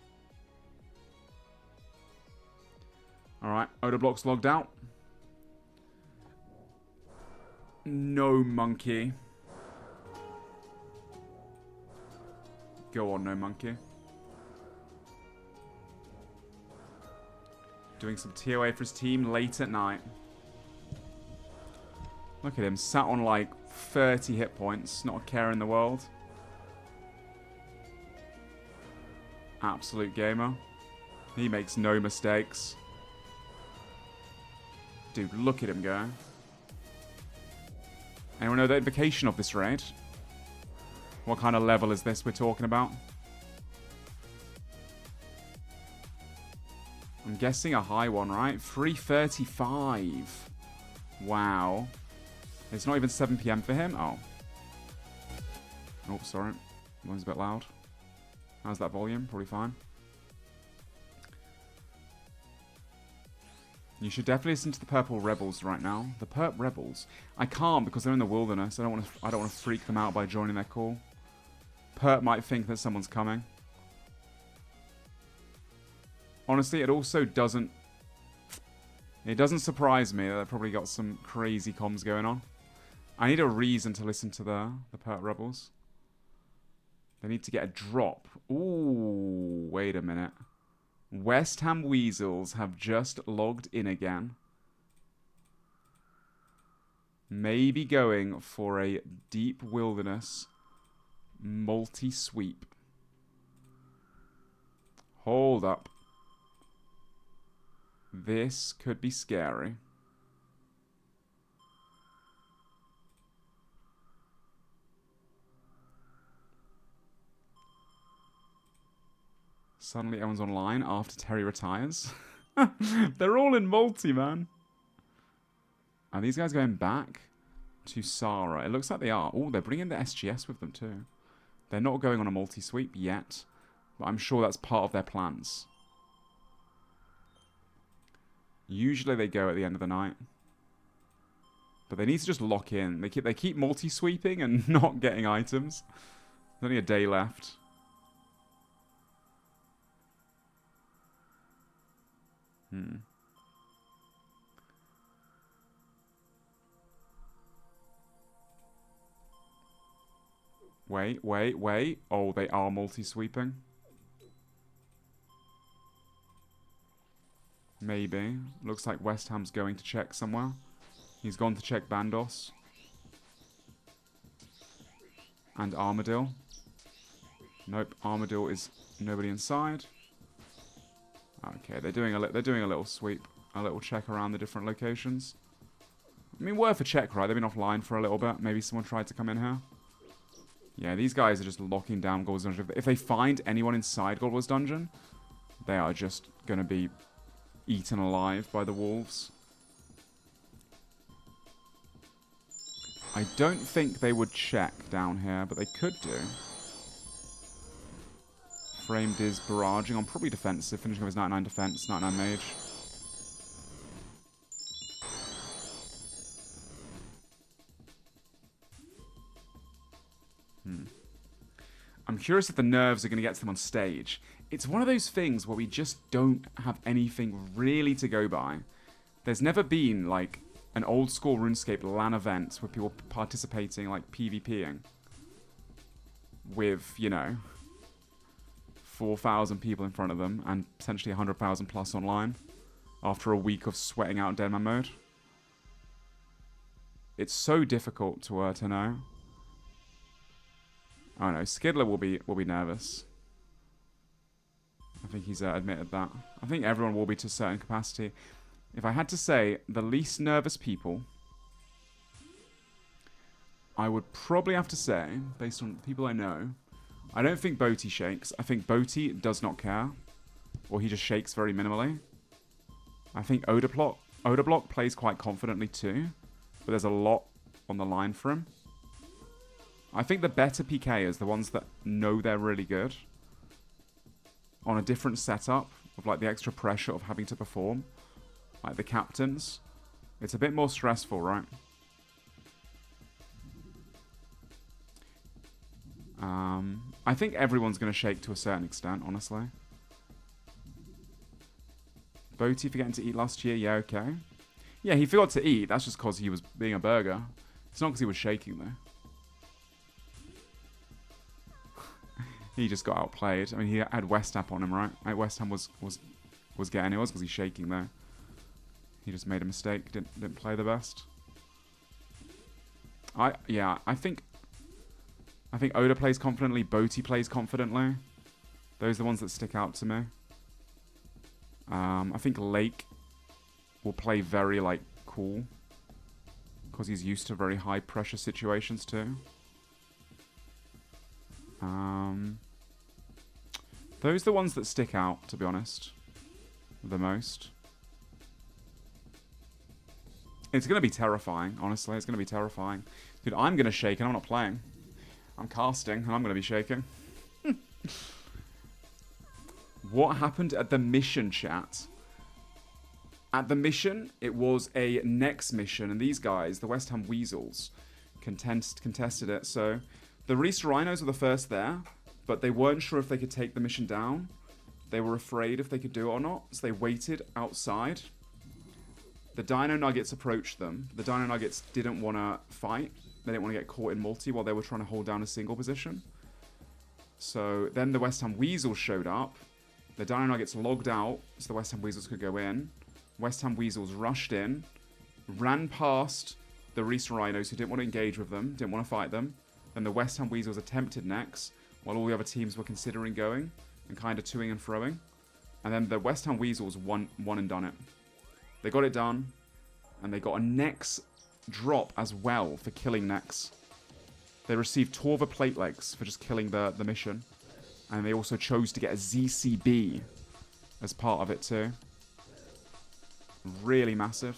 Alright, Odablock's logged out. No monkey. Go on, no monkey. Doing some TOA for his team late at night. Look at him, sat on like 30 hit points. Not a care in the world. Absolute gamer. He makes no mistakes. Dude, look at him go. Anyone know the invocation of this raid? What kind of level is this we're talking about? I'm guessing a high one, right? 335. Wow. It's not even 7 PM for him? Oh. Oh, sorry. Mine's a bit loud. How's that volume? Probably fine. You should definitely listen to the Purple Rebels right now. The Perp Rebels. I can't because they're in the wilderness. I don't want to freak them out by joining their call. Perp might think that someone's coming. Honestly, it also doesn't... It doesn't surprise me that they've probably got some crazy comms going on. I need a reason to listen to the Perp Rebels. They need to get a drop. Ooh, wait a minute. West Ham Weasels have just logged in again. Maybe going for a deep wilderness multi-sweep. Hold up. This could be scary. Suddenly everyone's online after Terry retires. They're all in multi, man. Are these guys going back to Sarah? It looks like they are. Oh, they're bringing the SGS with them too. They're not going on a multi-sweep yet, but I'm sure that's part of their plans. Usually they go at the end of the night. But they need to just lock in. They keep multi-sweeping and not getting items. There's only a day left. Wait, wait, wait. Oh, they are multi-sweeping. Maybe. Looks like West Ham's going to check somewhere. He's gone to check Bandos. And Armadillo. Nope, Armadillo is nobody inside. Okay, they're doing a little sweep, a little check around the different locations. I mean, worth a check, right? They've been offline for a little bit. Maybe someone tried to come in here. Yeah, these guys are just locking down Gold's Dungeon. If they find anyone inside Gold's Dungeon, they are just going to be eaten alive by the wolves. I don't think they would check down here, but they could do. Framed is barraging on probably defensive, finishing with his 99 defense, 99 mage. I'm curious if the nerves are going to get to them on stage. It's one of those things where we just don't have anything really to go by. There's never been, like, an old school RuneScape LAN event with people participating, like, PvPing. With, you know, 4,000 people in front of them and potentially 100,000 plus online after a week of sweating out Deadman mode. It's so difficult to know. Oh no, Skidler will be nervous. I think he's admitted that. I think everyone will be to a certain capacity. If I had to say the least nervous people, I would probably have to say, based on people I know, I don't think Boaty shakes. I think Boaty does not care. Or he just shakes very minimally. I think Odablock plays quite confidently too. But there's a lot on the line for him. I think the better PKers, the ones that know they're really good, on a different setup, of like the extra pressure of having to perform, like the captains, it's a bit more stressful, right? I think everyone's going to shake to a certain extent, honestly. Boaty forgetting to eat last year, yeah, okay. Yeah, he forgot to eat, that's just because he was being a burger. It's not because he was shaking, though. He just got outplayed. I mean, he had West Ham on him, right? Like West Ham was getting it, because he's shaking there. He just made a mistake, didn't play the best. I think Oda plays confidently, Boaty plays confidently. Those are the ones that stick out to me. I think Lake will play very, like, cool. Because he's used to very high pressure situations too. Those are the ones that stick out, to be honest. The most. It's going to be terrifying, honestly. It's going to be terrifying. Dude, I'm going to shake and I'm not playing. I'm casting and I'm going to be shaking. What happened at the mission, chat? At the mission, it was a next mission, and these guys, the West Ham Weasels, contested it. So the Reese Rhinos were the first there, but they weren't sure if they could take the mission down. They were afraid if they could do it or not, so they waited outside. The Dino Nuggets approached them. The Dino Nuggets didn't want to fight. They didn't want to get caught in multi while they were trying to hold down a single position. So then the West Ham Weasels showed up. The Dino Nuggets logged out, so the West Ham Weasels could go in. West Ham Weasels rushed in, ran past the Reese Rhinos who didn't want to engage with them, didn't want to fight them. Then the West Ham Weasels attempted next, while all the other teams were considering going and kind of toing and froing. And then the West Ham Weasels won and done it. They got it done, and they got a Nex drop as well for killing Nex. They received Torva plate legs for just killing the mission. And they also chose to get a ZCB as part of it too. Really massive.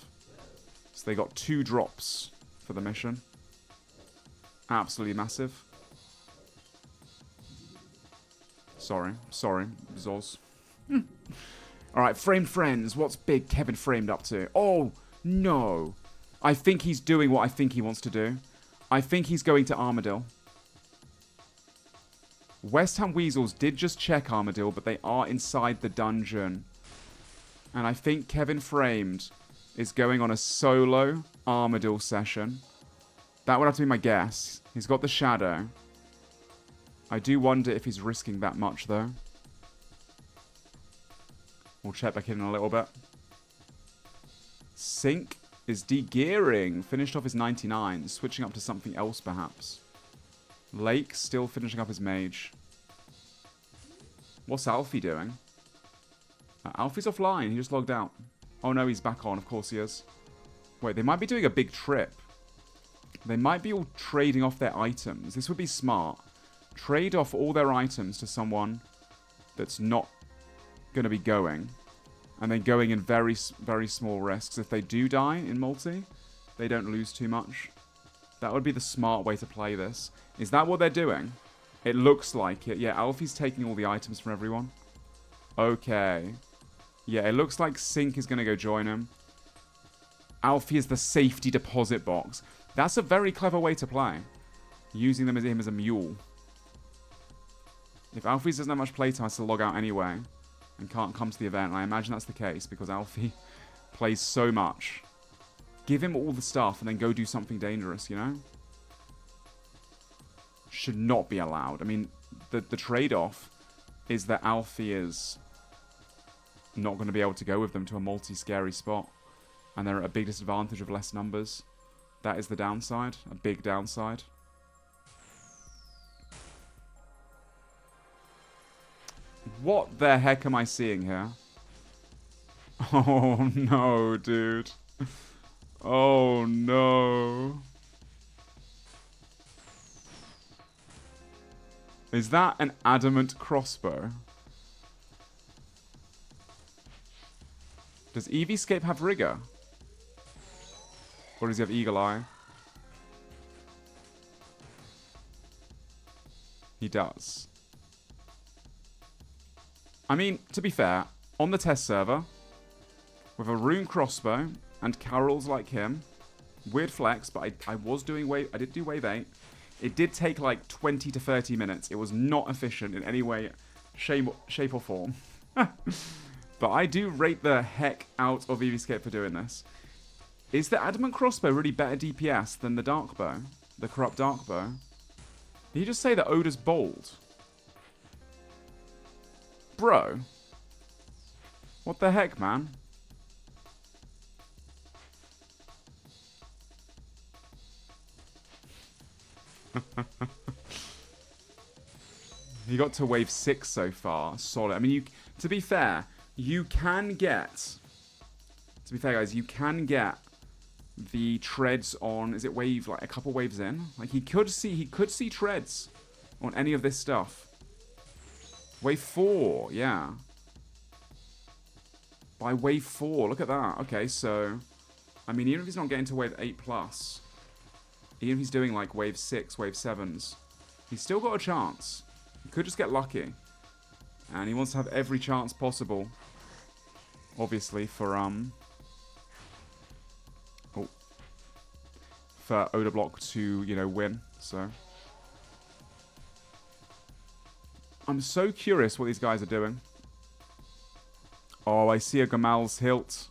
So they got 2 drops for the mission. Absolutely massive. Sorry, Zoz. Alright, Framed Friends. What's Big Kevin Framed up to? Oh, no. I think he's doing what I think he wants to do. I think he's going to Armadillo. West Ham Weasels did just check Armadillo, but they are inside the dungeon. And I think Kevin Framed is going on a solo Armadillo session. That would have to be my guess. He's got the shadow. I do wonder if he's risking that much, though. We'll check back in a little bit. Sync is de-gearing. Finished off his 99. Switching up to something else, perhaps. Lake still finishing up his mage. What's Alfie doing? Alfie's offline. He just logged out. Oh, no, he's back on. Of course he is. Wait, they might be doing a big trip. They might be all trading off their items. This would be smart. Trade off all their items to someone that's not going to be going. And then going in very, very small risks. If they do die in multi, they don't lose too much. That would be the smart way to play this. Is that what they're doing? It looks like it. Yeah, Alfie's taking all the items from everyone. Okay. Yeah, it looks like Sync is going to go join him. Alfie is the safety deposit box. That's a very clever way to play. Using him as a mule. If Alfie doesn't have much playtime, has to log out anyway. And can't come to the event. And I imagine that's the case because Alfie plays so much. Give him all the stuff and then go do something dangerous, you know? Should not be allowed. I mean, the trade-off is that Alfie is not going to be able to go with them to a multi-scary spot. And they're at a big disadvantage of less numbers. That is the downside. A big downside. What the heck am I seeing here? Oh no, dude. Oh no. Is that an adamant crossbow? Does VODs have rigor? Or does he have eagle eye? He does. I mean, to be fair, on the test server, with a rune crossbow and Carol's like him, weird flex, but I did do wave 8. It did take like 20 to 30 minutes. It was not efficient in any way, shape or form. But I do rate the heck out of VODs for doing this. Is the adamant crossbow really better DPS than the dark bow? The corrupt dark bow? Did he just say that Oda's bold? Bro. What the heck, man? He got to wave 6 so far. Solid. I mean, to be fair, you can get... To be fair, guys, you can get the treads on... Is it wave, like, a couple waves in? Like, he could see treads on any of this stuff. Wave 4, yeah. By wave 4, look at that. Okay, so... I mean, even if he's not getting to wave 8+, even if he's doing, like, wave 6, wave 7s, he's still got a chance. He could just get lucky. And he wants to have every chance possible. Obviously, for Oda Block to, you know, win, so... I'm so curious what these guys are doing. Oh, I see a Gamal's hilt.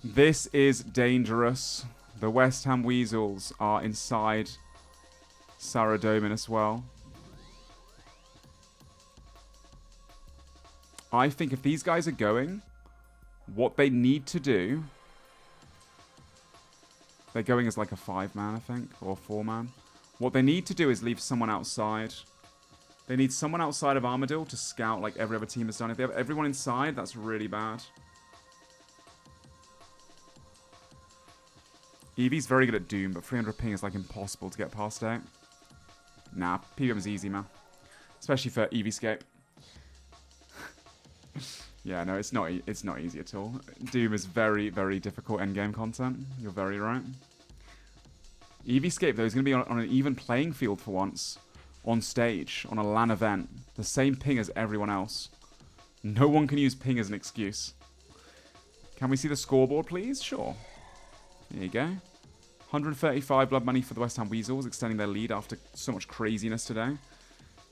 This is dangerous. The West Ham Weasels are inside Saradomin as well. I think if these guys are going, what they need to do... They're going as like a 5-man, I think, or a 4-man. What they need to do is leave someone outside. They need someone outside of Armadillo to scout like every other team has done. If they have everyone inside, that's really bad. Eevee's very good at Doom, but 300 ping is like impossible to get past out. Nah, PBM's easy, man. Especially for VODs. Yeah, no, it's not easy at all. Doom is very, very difficult endgame content. You're very right. VODs, though, is going to be on an even playing field for once. On stage, on a LAN event. The same ping as everyone else. No one can use ping as an excuse. Can we see the scoreboard, please? Sure. There you go. 135 blood money for the West Ham Weasels, extending their lead after so much craziness today.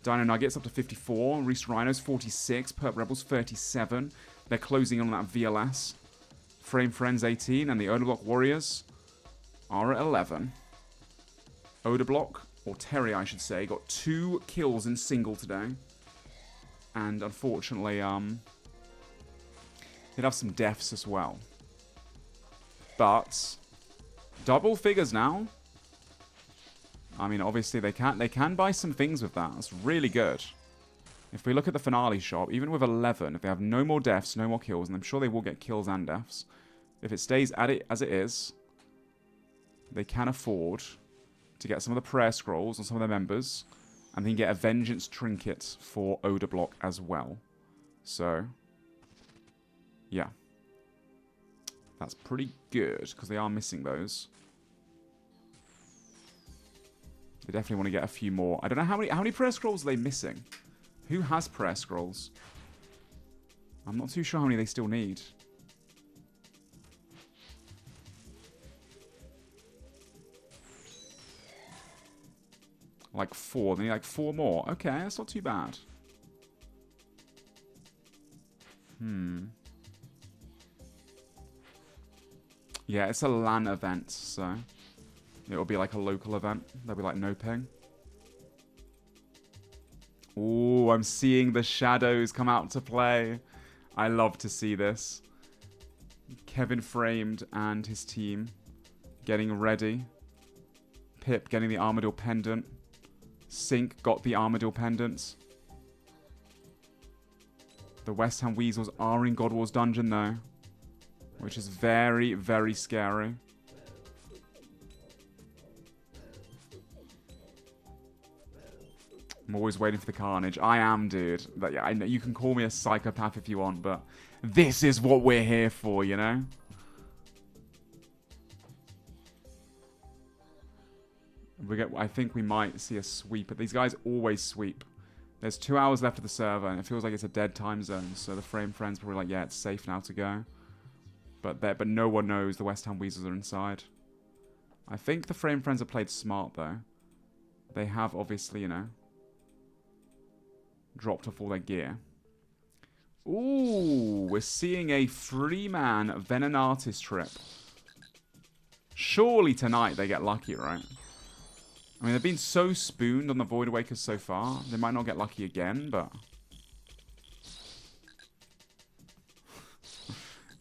Dino Nuggets up to 54. Reese Rhinos 46. Perp Rebels 37. They're closing on that VLS. Frame Friends 18. And the Oda Block Warriors are at 11. Oda Block or Terry, I should say, got 2 kills in single today. And unfortunately, he'd have some deaths as well. But double figures now. I mean, obviously they can buy some things with that. That's really good. If we look at the finale shop, even with 11, if they have no more deaths, no more kills, and I'm sure they will get kills and deaths, if it stays at it as it is, they can afford to get some of the prayer scrolls on some of their members, and then get a vengeance trinket for Odor Block as well. So, yeah. That's pretty good, because they are missing those. They definitely want to get a few more. I don't know how many prayer scrolls are they missing? Who has prayer scrolls? I'm not too sure how many they still need. Like 4. They need like 4 more. Okay, that's not too bad. Yeah, it's a LAN event, so it'll be like a local event. There'll be like no ping. Ooh, I'm seeing the shadows come out to play. I love to see this. Kevin Framed and his team getting ready. Pip getting the Armadillo pendant. Sync got the Armadillo pendants. The West Ham Weasels are in God War's dungeon though, which is very, very scary. I'm always waiting for the carnage. I am, dude. But yeah, I know you can call me a psychopath if you want, but this is what we're here for, you know? I think we might see a sweep, but these guys always sweep. There's 2 hours left of the server, and it feels like it's a dead time zone, so the Frame Friends probably like, yeah, it's safe now to go. But no one knows the West Ham Weasels are inside. I think the Frame Friends have played smart, though. They have, obviously, you know, dropped off all their gear. Ooh, we're seeing a 3-man Venenatis trip. Surely tonight they get lucky, right? I mean, they've been so spooned on the Void Awakers so far. They might not get lucky again, but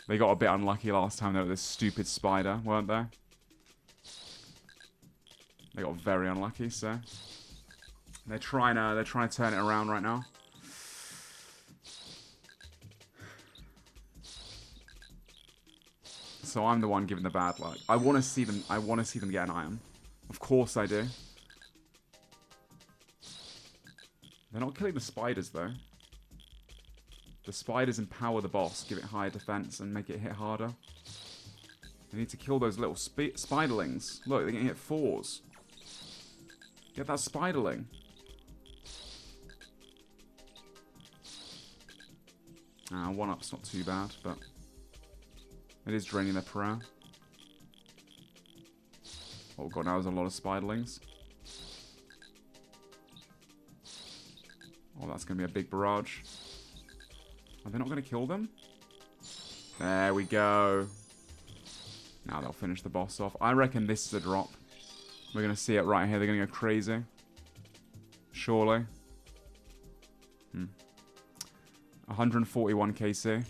they got a bit unlucky last time, though, with this stupid spider, weren't they? They got very unlucky, so they're trying to turn it around right now. So I'm the one giving the bad luck. I want to see them. I want to see them get an item. Of course I do. They're not killing the spiders though. The spiders empower the boss, give it higher defense, and make it hit harder. They need to kill those little spiderlings. Look, they're getting hit 4s. Get that spiderling. Ah, 1-up's not too bad, but it is draining their prayer. Oh god, now there's a lot of spiderlings. Oh, that's going to be a big barrage. Are they not going to kill them? There we go. Now they'll finish the boss off. I reckon this is a drop. We're going to see it right here. They're going to go crazy. Surely. 141 KC.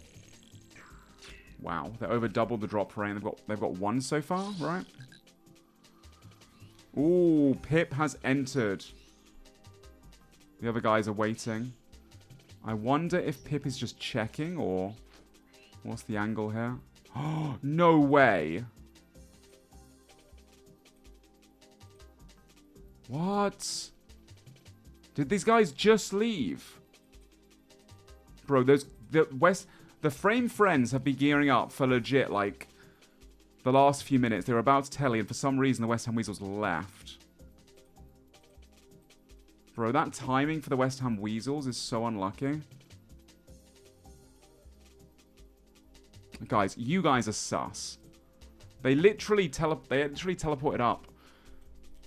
Wow, they over doubled the drop rate. They've got 1 so far, right? Ooh, Pip has entered. The other guys are waiting. I wonder if Pip is just checking or what's the angle here? Oh, no way. What? Did these guys just leave? Bro, the Frame Friends have been gearing up for legit, like, the last few minutes. They were about to tell you, and for some reason the West Ham Weasels left. Bro, that timing for the West Ham Weasels is so unlucky. Guys, you guys are sus. They literally teleported up.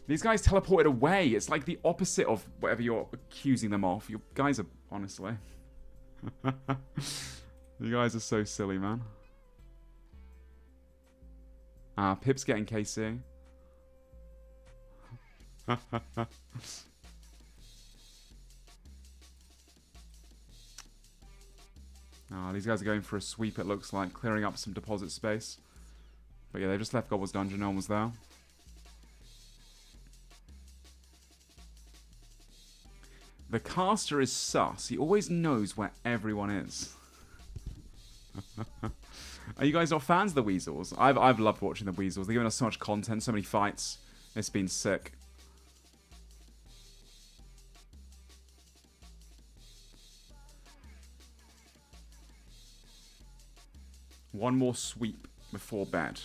These guys teleported away. It's like the opposite of whatever you're accusing them of. You guys are, honestly. You guys are so silly, man. Pip's getting KC. Oh, these guys are going for a sweep, it looks like, clearing up some deposit space. But yeah, they just left Gobble's dungeon, no one was there. The caster is sus. He always knows where everyone is. Are you guys not fans of the Weasels? I've loved watching the Weasels. They're giving us so much content, so many fights. It's been sick. One more sweep before bed.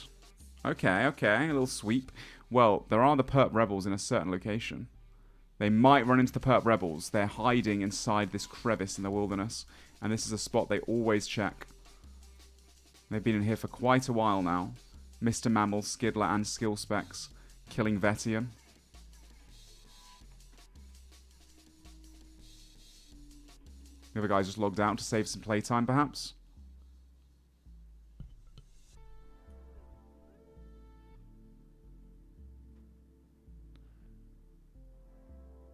Okay, okay, a little sweep. Well, there are the Perp Rebels in a certain location. They might run into the Perp Rebels. They're hiding inside this crevice in the wilderness. And this is a spot they always check. They've been in here for quite a while now. Mr. Mammal, Skidler, and Skill Specs killing Vetian. The other guy just logged out to save some playtime, perhaps.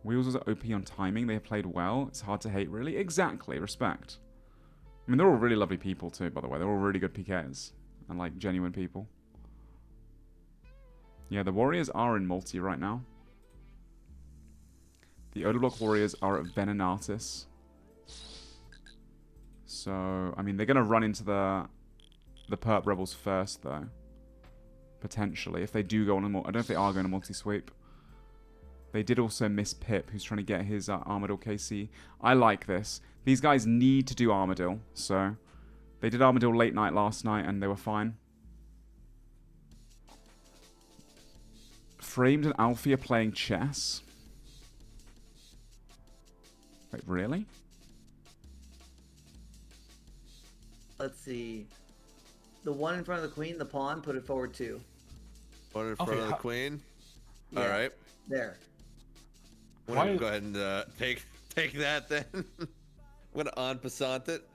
Wheels are OP on timing. They have played well. It's hard to hate, really. Exactly. Respect. I mean, they're all really lovely people, too, by the way. They're all really good PKs. And, like, genuine people. Yeah, the Warriors are in multi right now. The Odoblock Warriors are at Venenatis. So, I mean, they're going to run into the Perp Rebels first, though. Potentially. If they do go on a I don't know if they are going to multi-sweep. They did also miss Pip, who's trying to get his Armadil KC. I like this. These guys need to do Armadil, so... They did Armadil late night last night, and they were fine. Framed and Alfie are playing chess. Wait, really? Let's see. The one in front of the queen, the pawn, put it forward too. One in front of the queen? Yeah, all right. There. I'm going to go ahead and take that then. I'm going to en passant it.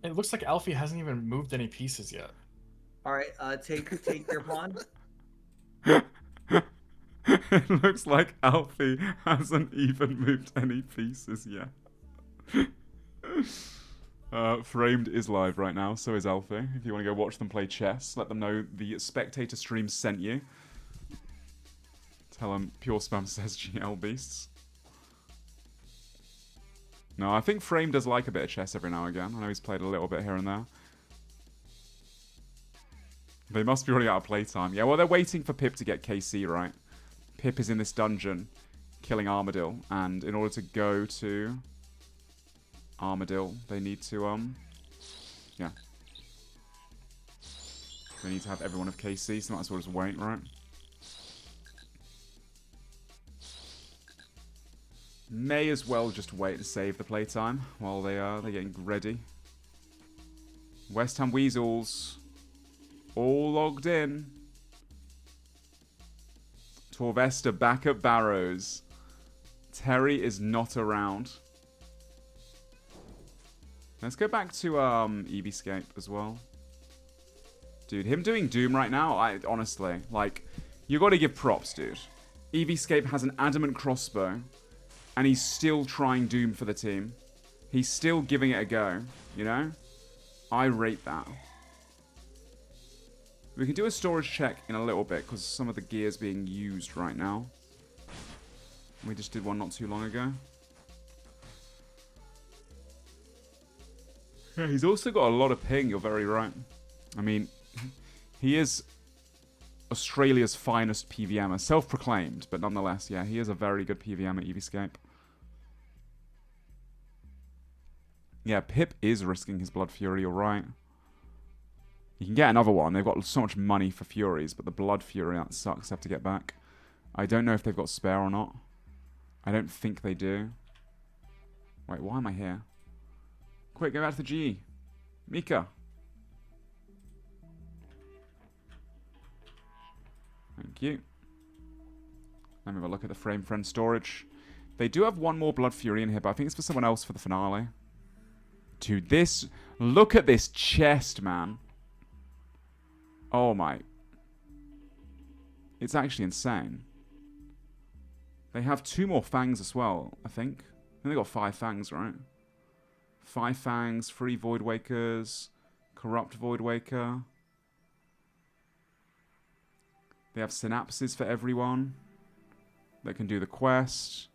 It looks like Alfie hasn't even moved any pieces yet. All right, take your pawn. It looks like Alfie hasn't even moved any pieces yet. Framed is live right now, so is Alfie. If you want to go watch them play chess, let them know the spectator stream sent you. Tell them PureSpam says GL Beasts. No, I think Frame does like a bit of chess every now and again. I know he's played a little bit here and there. They must be running out of playtime. Yeah, well, they're waiting for Pip to get KC, right? Pip is in this dungeon, killing Armadil. And in order to go to Armadil, they need to, yeah. They need to have everyone of KC, so might as well just wait, right? May as well just wait to save the playtime while they're getting ready. West Ham Weasels all logged in. Torvesta back at Barrows. Terry is not around. Let's go back to EVScape as well. Dude, him doing Doom right now, honestly, like, you gotta give props, dude. EVScape has an adamant crossbow. And he's still trying Doom for the team. He's still giving it a go, you know? I rate that. We can do a storage check in a little bit, because some of the gear's being used right now. We just did one not too long ago. Yeah, he's also got a lot of ping, you're very right. I mean, he is Australia's finest PVMer. Self-proclaimed, but nonetheless, yeah, he is a very good PVM at EVScape. Yeah, Pip is risking his Blood Fury, you're right. You can get another one. They've got so much money for Furies, but the Blood Fury, that sucks. Have to get back. I don't know if they've got spare or not. I don't think they do. Wait, why am I here? Quick, go back to the G. Mika. Thank you. Let me have a look at the Frame Friend storage. They do have one more Blood Fury in here, but I think it's for someone else for the finale. Dude, this... Look at this chest, man. Oh my... It's actually insane. They have 2 more fangs as well, I think. I think they got 5 fangs, right? 5 fangs, 3 Void Wakers, Corrupt Void Waker. They have synapses for everyone that can do the quest.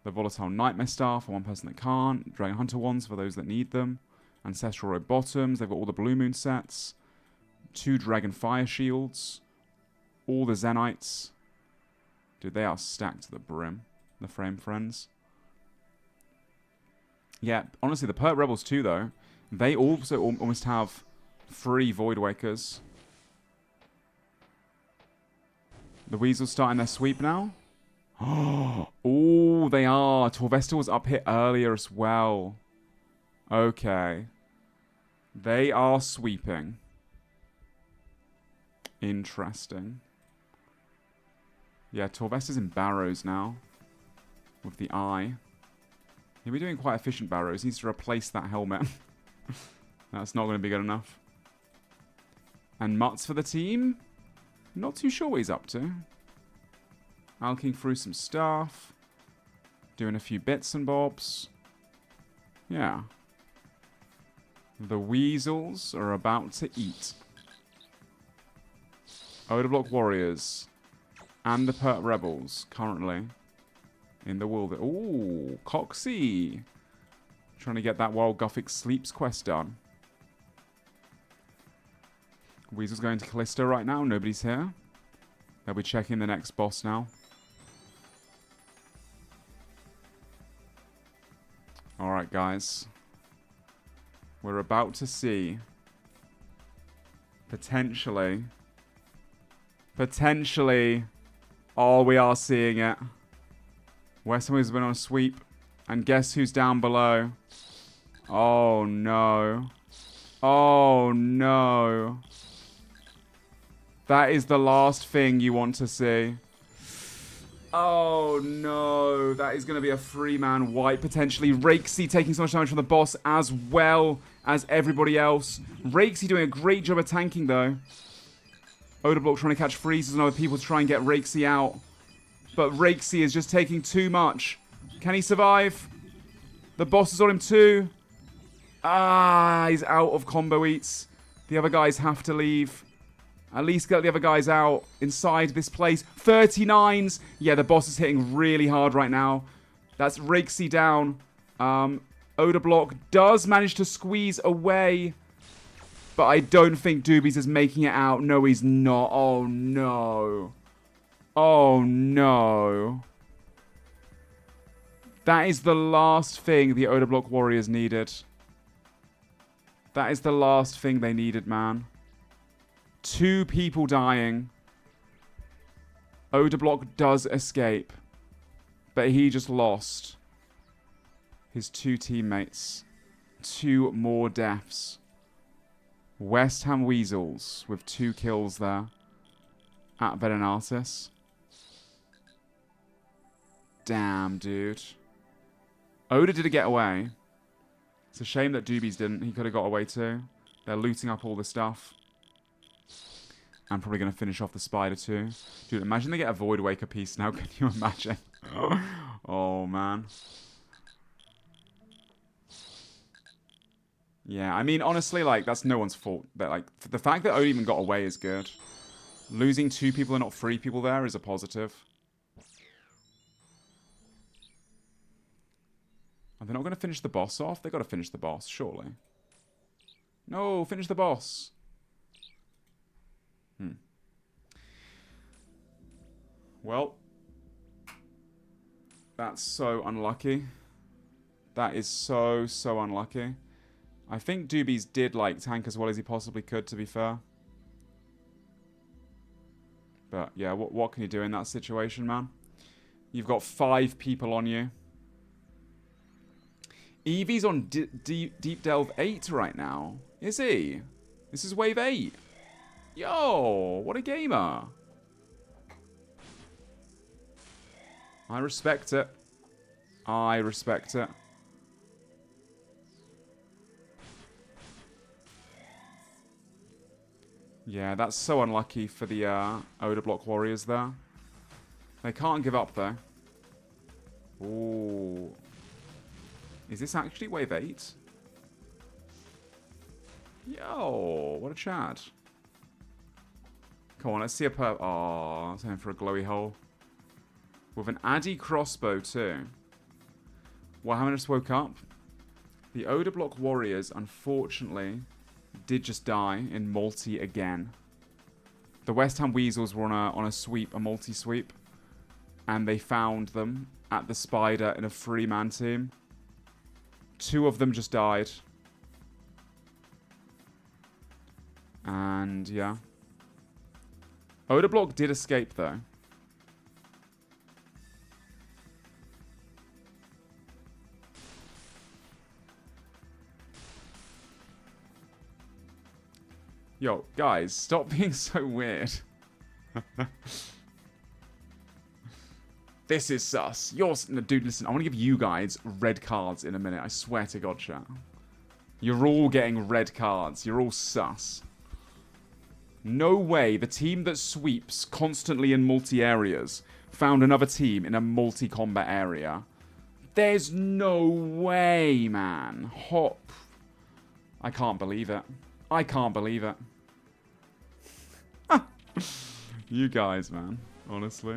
The Volatile Nightmare Staff for one person that can't. Dragon Hunter ones for those that need them. Ancestral Road Bottoms. They've got all the Blue Moon sets. 2 Dragon Fire Shields. All the Zenites. Dude, they are stacked to the brim. The Frame Friends. Yeah, honestly, the Perk Rebels too, though. They also almost have 3 Void Wakers. The Weasels starting their sweep now. Oh, they are. Torvesta was up here earlier as well. Okay. They are sweeping. Interesting. Yeah, Torvesta's in Barrows now. With the eye. He'll be doing quite efficient Barrows. He needs to replace that helmet. That's not going to be good enough. And Mutts for the team? Not too sure what he's up to. Alking through some stuff. Doing a few bits and bobs. Yeah. The Weasels are about to eat. Odablock Warriors. And the Perk Rebels currently in the world. Ooh, Coxie. Trying to get that Wild Gothic Sleeps quest done. Weasel's going to Callisto right now. Nobody's here. They'll be checking the next boss now. Alright, guys. We're about to see potentially. Oh, we are seeing it. West Ham has been on a sweep. And guess who's down below? Oh, no. Oh, no. That is the last thing you want to see. Oh, no. That is going to be a 3-man wipe, potentially. Rakesy taking so much damage from the boss as well as everybody else. Rakesy doing a great job of tanking, though. Odablock trying to catch freezes and other people to try and get Rakesy out. But Rakesy is just taking too much. Can he survive? The boss is on him too. Ah, he's out of combo eats. The other guys have to leave. At least get the other guys out inside this place. 39s. Yeah, the boss is hitting really hard right now. That's Rakesy down. Odablock does manage to squeeze away. But I don't think Doobies is making it out. No, he's not. Oh, no. Oh, no. That is the last thing the Odablock Warriors needed. That is the last thing they needed, man. 2 people dying. Odablock does escape. But he just lost his 2 teammates. 2 more deaths. West Ham Weasels with 2 kills there at Vedenatis. Damn, dude. Oda did get away. It's a shame that Doobies didn't. He could have got away too. They're looting up all the stuff. I'm probably going to finish off the spider too. Dude, imagine they get a Void Waker piece now. Can you imagine? Oh, man. Yeah, I mean, honestly, like, that's no one's fault. That, like, the fact that Oda even got away is good. Losing 2 people and not 3 people there is a positive. Are they not going to finish the boss off? They've got to finish the boss, surely. No, finish the boss. Well. That's so unlucky. That is so, so unlucky. I think Doobies did, like, tank as well as he possibly could, to be fair. But, yeah, what can you do in that situation, man? You've got 5 people on you. Eevee's on Deep Delve 8 right now. Is he? This is Wave 8. Yo, what a gamer. I respect it. I respect it. Yeah, that's so unlucky for the Odablock Warriors there. They can't give up, though. Ooh. Is this actually wave 8? Yo, what a Chad. Come on, let's see a perp. Oh, time for a glowy hole. With an Addy crossbow too. Well, I just woke up. The Odor Block Warriors, unfortunately, did just die in multi again. The West Ham Weasels were on a sweep, a multi-sweep. And they found them at the Spider in a 3-man team. 2 of them just died. And, yeah. Odor Block did escape, though. Yo, guys, stop being so weird. This is sus. No, dude, listen, I want to give you guys red cards in a minute. I swear to God, chat. You're all getting red cards. You're all sus. No way the team that sweeps constantly in multi-areas found another team in a multi-combat area. There's no way, man. Hop. I can't believe it. I can't believe it. You guys, man. Honestly.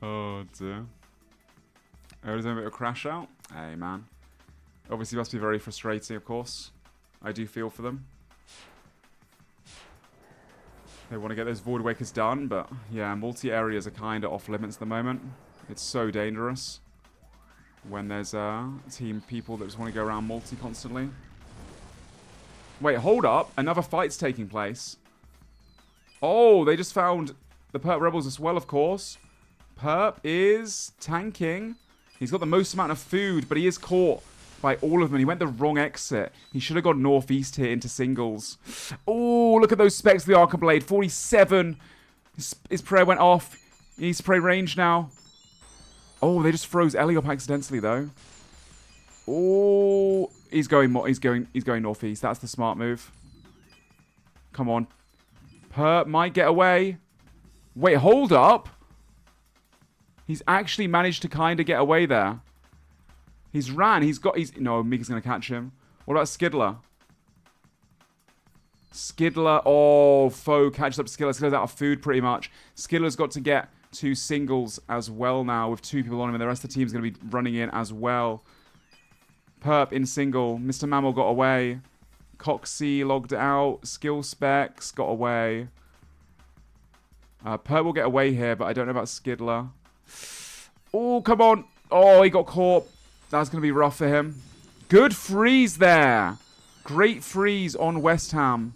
Oh dear. Oh, there's a bit of a crash out? Hey man. Obviously must be very frustrating, of course. I do feel for them. They want to get those Void Wakers done, but yeah, multi-areas are kind of off limits at the moment. It's so dangerous when there's team people that just want to go around multi constantly. Wait, hold up. Another fight's taking place. Oh, they just found the Perp Rebels as well, of course. Perp is tanking. He's got the most amount of food, but he is caught by all of them. He went the wrong exit. He should have gone northeast here into singles. Oh, look at those specs of the Arca Blade. 47. His prayer went off. He needs to pray range now. Oh, they just froze Ellie up accidentally, though. Oh, he's going northeast. That's the smart move. Come on. Perp might get away. Wait, hold up. He's actually managed to kind of get away there. He's ran. No, Mika's going to catch him. What about Skidler? Skidler. Oh, foe catches up to Skidler. Skidler's out of food pretty much. Skidler's got to get 2 singles as well now with 2 people on him. And the rest of the team's going to be running in as well. Perp in single. Mr. Mammal got away. Coxie logged out. Skill Specs got away. Perp will get away here, but I don't know about Skidler. Oh, come on. Oh, he got caught. That's going to be rough for him. Good freeze there. Great freeze on West Ham.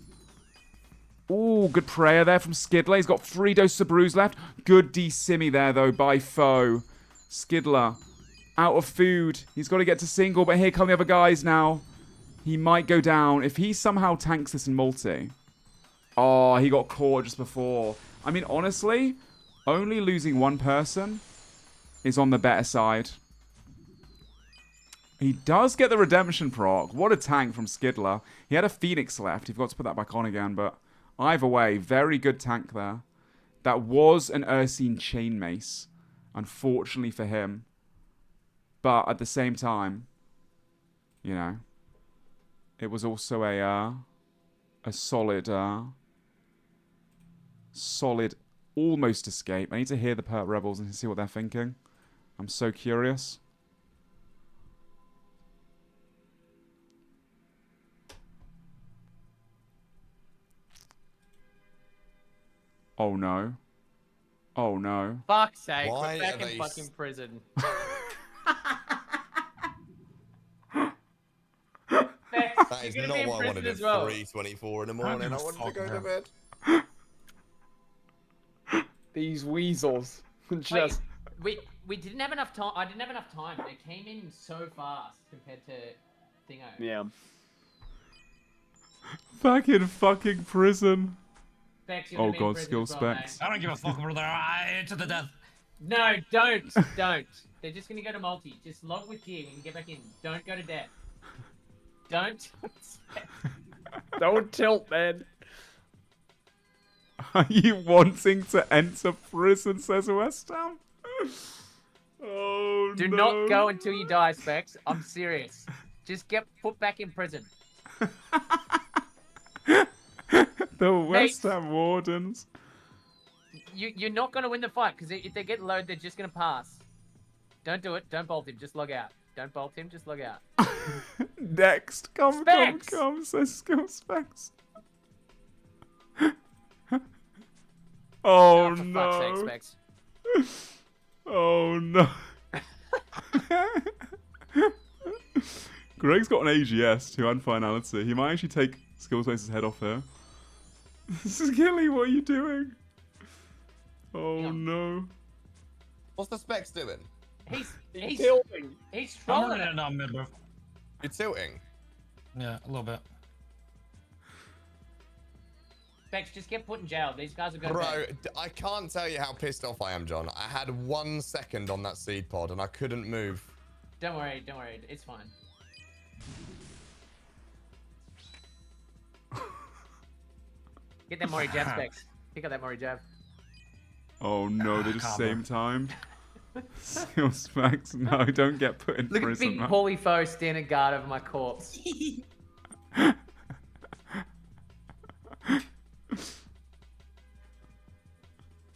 Ooh, good prayer there from Skidler. He's got 3 doses of bruise left. Good D-Simmy there, though, by foe. Skidler, out of food. He's got to get to single, but here come the other guys now. He might go down. If he somehow tanks this in multi. Oh, he got caught just before. I mean, honestly, only losing 1 person is on the better side. He does get the redemption proc. What a tank from Skidler. He had a Phoenix left. He forgot to put that back on again, but either way, very good tank there. That was an Ursine chain mace, unfortunately for him. But at the same time, you know, it was also a solid almost escape. I need to hear the Perp Rebels and see what they're thinking. I'm so curious. Oh no. Oh no. Fuck's sake, Why we're back are in they fucking prison. That is not what I wanted at 3:24 in the morning. I wanted to go to bed. These weasels. Just. We didn't have enough time. I didn't have enough time. They came in so fast compared to Thingo. Yeah. Back in fucking prison. Specs, Oh god, skill specs. I don't give a fuck, brother. To the death. No, don't. Don't. They're just going to go to multi. Just log with gear and get back in. Don't go to death. Don't. Don't tilt, man. Are you wanting to enter prison, says West Ham? Oh, Do no. not go until you die, Specs. I'm serious. Just get put back in prison. The West Ham Wardens. You're not going to win the fight, because if they get low, they're just going to pass. Don't do it. Don't bolt him. Just log out. Don't bolt him. Just log out. Next. Come, Specs! come, says Skill Specs. Oh, for no. fuck's sake, Specs. Oh, no. Greg's got an AGS to Unfinality. He might actually take Skillspace's head off here. Skilly, what are you doing? Oh, no. What's the Specs doing? He's tilting. He's I'm trolling. running it down mid, bro. You're tilting? Yeah, a little bit. Specs, just get put in jail. These guys are going to Bro, I can't tell you how pissed off I am, John. I had 1 second on that seed pod and I couldn't move. Don't worry. It's fine. Get that Mori jab, Specs. Pick up that Mori jab. Oh, no. They're just same time. Skill Specs. No, don't get put in Look prison, at big man. Paulie Foe standing guard over my corpse.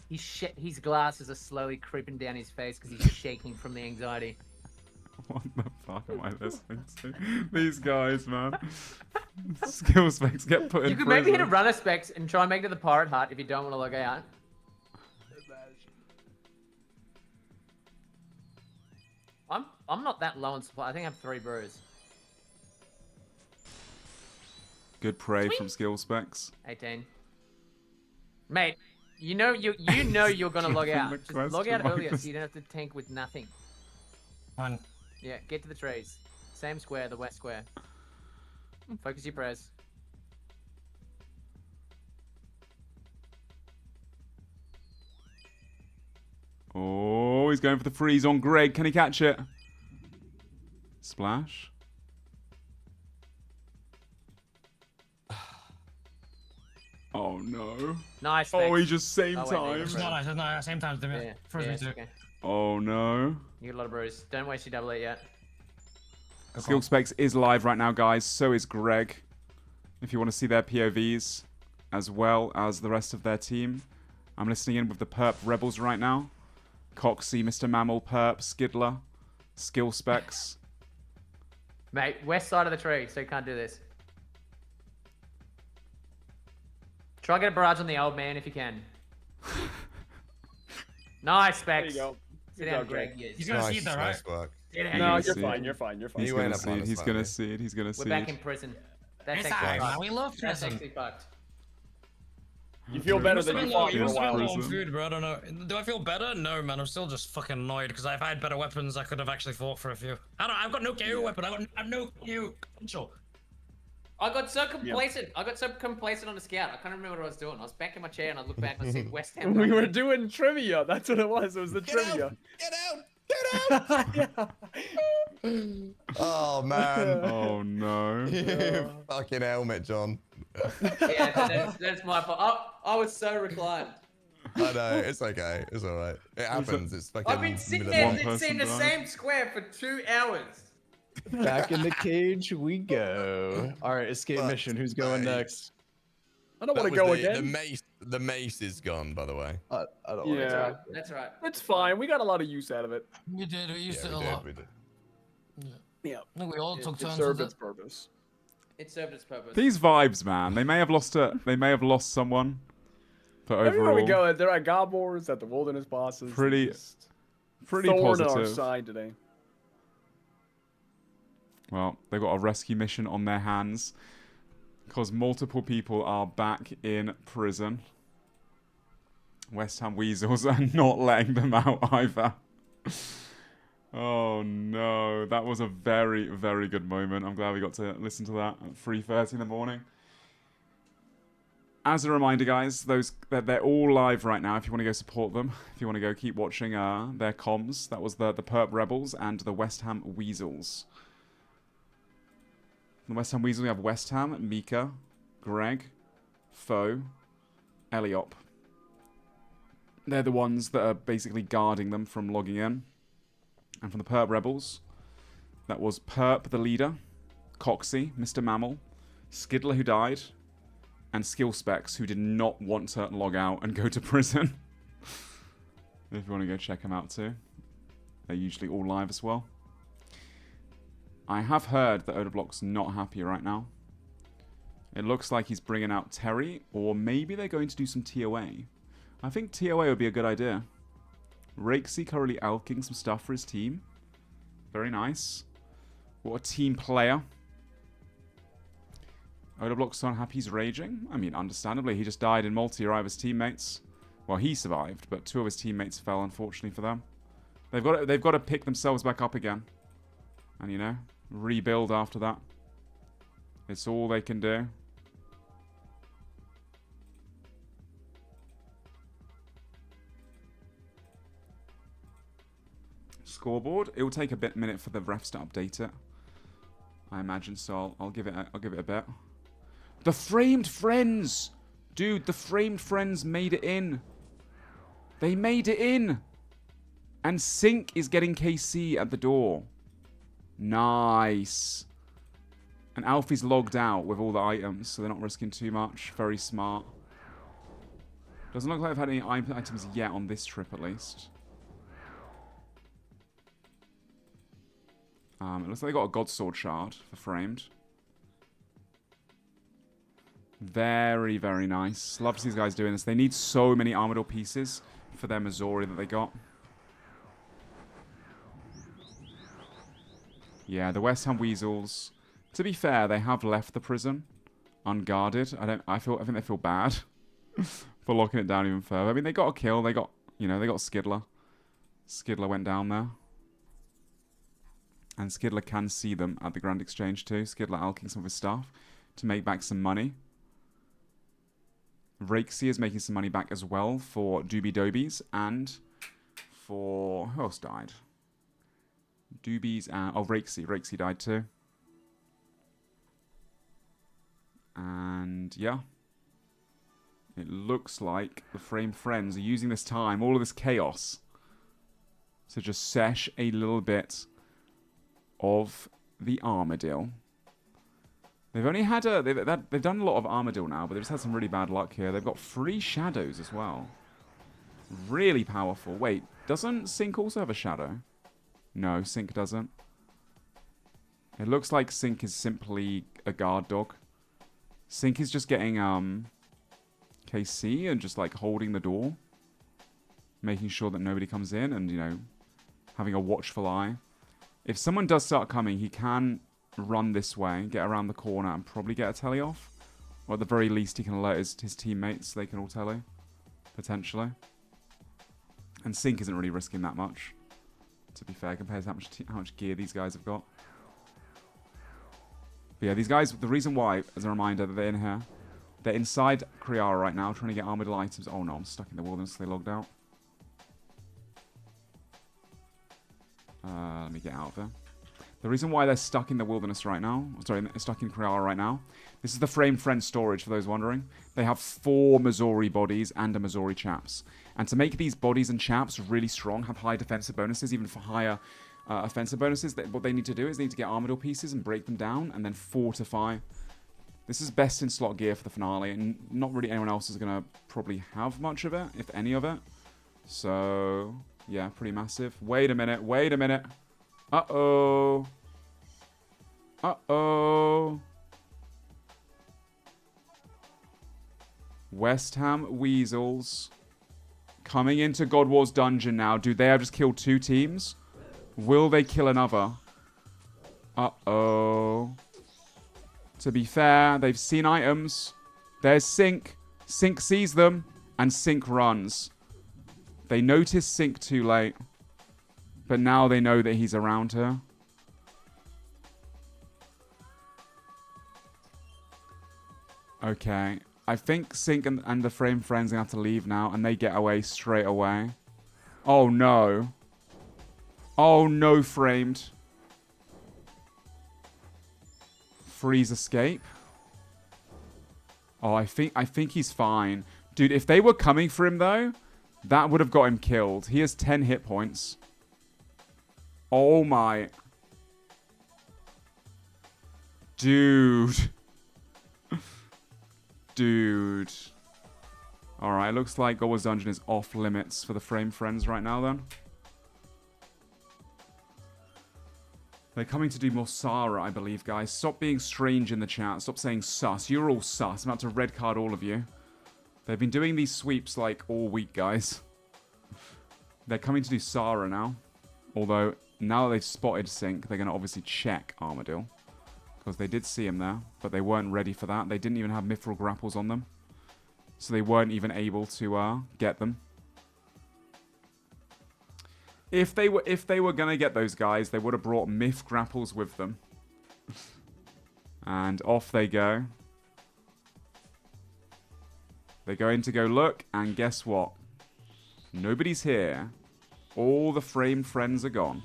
His glasses are slowly creeping down his face because he's shaking from the anxiety. What the fuck am I listening to? These guys, man. Skill Specs get put in You could prison. maybe hit a runner, Specs, and try and make it to the pirate hut if you don't want to log out. I'm not that low on supply. I think I have 3 brews. Good prey from Skill Specs. 18. Mate, you know you're gonna log out. Just log out earlier so you don't have to tank with nothing. Fine. Yeah, get to the trees. Same square, the west square. Focus your press. Oh, he's going for the freeze on Greg. Can he catch it? Splash. Oh no. Nice. Oh, he just same Oh, wait, time. It's not nice. It's not nice. Same time. Yeah, First yeah, me too. okay. Oh no. You get a lot of brews. Don't waste your double eight yet. Skill Specs is live right now, guys. So is Greg. If you want to see their POVs, as well as the rest of their team. I'm listening in with the Perp Rebels right now. Coxie, Mr. Mammal, Perp, Skidler, Skill Specs. Mate, west side of the tree, so you can't do this. Try to get a barrage on the old man if you can. Nice, Specs. There you go. Sit Good down, job, Greg. Greg. He's gonna see that, right? Nice work. No, you're fine. You're fine. You're fine. He's gonna see it. He's gonna see it. He's gonna see We're back it. in prison. That's It's actually alright, fucked. man. We love That's prison. actually fucked. You feel better than you fought You for a must have been while. low on food, bro. I don't know. Do I feel better? No, man. I'm still just fucking annoyed because if I had better weapons, I could have actually fought for a few. I've got no KO weapon. I've no KO potential. I got so complacent. I got so complacent on the scout. I can't remember what I was doing. I was back in my chair and I looked back and I said West Ham. We were doing trivia. That's what it was. It was the trivia. Get out! Get out! Oh man. Oh no. You fucking helmet, John. Yeah, that's my fault. I was so reclined. I know, it's okay. It's alright. It happens. It's fucking. I've been sitting middle there of the seeing the night. same square for 2 hours. Back in the cage we go. All right, escape mission. Who's going next? I don't That want to was go the, again. The mace is gone, by the way. I don't want to. That's right. It's fine. We got a lot of use out of it. We did. We used Yeah, it a we lot. did. Yeah. I think we all took It turns served with its it. purpose. It served its purpose. These vibes, man. They may have lost someone, but Everywhere we overall, go, they're at Gobors, at the Wilderness Bosses. pretty Thorn on our positive. side today. Well, they've got a rescue mission on their hands because multiple people are back in prison. West Ham Weasels are not letting them out either. Oh no, that was a very, very good moment. I'm glad we got to listen to that at 3:30 in the morning. as a reminder, guys, they're all live right now. If you want to go support them, if you want to go keep watching their comms, that was the Perp Rebels and the West Ham Weasels. The West Ham Weasels, we have West Ham, Mika, Greg, Foe, Eliop. They're the ones that are basically guarding them from logging in. And from the Perp Rebels, that was Perp the leader, Coxie, Mr. Mammal, Skidler who died, and Skill Specs who did not want to log out and go to prison. If you want to go check them out too. They're usually all live as well. I have heard that Odablock's not happy right now. It looks like he's bringing out Terry, or maybe they're going to do some TOA. I think TOA would be a good idea. Rakesy currently alking some stuff for his team. Very nice. What a team player. Odablock's so unhappy he's raging. I mean, understandably, he just died in multi-arrive of his teammates. Well, he survived, but 2 of his teammates fell, unfortunately for them. They've got to pick themselves back up again. And, you know, rebuild after that. It's all they can do. Scoreboard. It will take a minute for the refs to update it. I imagine so. I'll give it a bit. The Framed Friends! Dude, the Framed Friends made it in. They made it in! And Sync is getting KC at the door. Nice. And Alfie's logged out with all the items, so they're not risking too much. Very smart. Doesn't look like I've had any items yet on this trip, at least. It looks like they got a God Sword shard for Framed. Very, very nice. Love to see these guys doing this. They need so many Armador pieces for their Missouri that they got. Yeah, the West Ham Weasels. To be fair, they have left the prison unguarded. I think they feel bad for locking it down even further. I mean, they got a kill. They got Skidler. Skidler went down there. And Skidler can see them at the Grand Exchange too. Skidler alking some of his stuff to make back some money. Rakesy is making some money back as well for Doobie Dobies and for... Who else died? Doobies and... Oh, Rakesy. Rakesy died too. And yeah. It looks like the Framed Friends are using this time, all of this chaos, to just sesh a little bit of the Armadillo. They've only had a... They've done a lot of Armadillo now, but they've just had some really bad luck here. They've got 3 shadows as well. Really powerful. Wait, doesn't Sync also have a shadow? No, Sync doesn't. It looks like Sync is simply a guard dog. Sync is just getting KC and just like holding the door. Making sure that nobody comes in and, you know, having a watchful eye. If someone does start coming, he can run this way, get around the corner, and probably get a telly off. Or at the very least, he can alert his teammates so they can all telly. Potentially. And Sync isn't really risking that much, to be fair, compared to how much gear these guys have got. But yeah, these guys, the reason why, as a reminder, that they're in here, they're inside Kriara right now, trying to get Armadillo items. Oh no, I'm stuck in the wilderness, they logged out. Let me get out of there. The reason why they're stuck in the wilderness right now, sorry, stuck in Kriara right now, this is the Framed Friend storage, for those wondering. They have 4 Missouri bodies and a Missouri chaps. And to make these bodies and chaps really strong, have high defensive bonuses, even for higher offensive bonuses, what they need to do is they need to get Armadillo pieces and break them down, and then fortify. This is best in slot gear for the finale, and not really anyone else is going to probably have much of it, if any of it. So, yeah, pretty massive. Wait a minute, wait a minute. Uh-oh. Uh-oh. West Ham Weasels coming into God War's dungeon now. Do they have just killed 2 teams? Will they kill another? Uh-oh. To be fair, they've seen items. There's Sync. Sync sees them, and Sync runs. They notice Sync too late. But now they know that he's around her. Okay. I think Sync and the Frame Friends are going to have to leave now, and they get away straight away. Oh, no. Oh, no, Framed. Freeze escape. Oh, I think he's fine. Dude, if they were coming for him, though, that would have got him killed. He has 10 hit points. Oh, my... Dude. Dude. Alright, looks like Goblins Dungeon is off limits for the Frame Friends right now, then. They're coming to do more Sara, I believe, guys. Stop being strange in the chat. Stop saying sus. You're all sus. I'm about to red card all of you. They've been doing these sweeps, like, all week, guys. They're coming to do Sara now. Although, now that they've spotted Sync, they're going to obviously check Armadillo. Because they did see him there, but they weren't ready for that. They didn't even have Mithril Grapples on them. So they weren't even able to get them. If they were gonna get those guys, they would have brought Myth Grapples with them. And off they go. They're going to go look, and guess what? Nobody's here. All the Frame Friends are gone.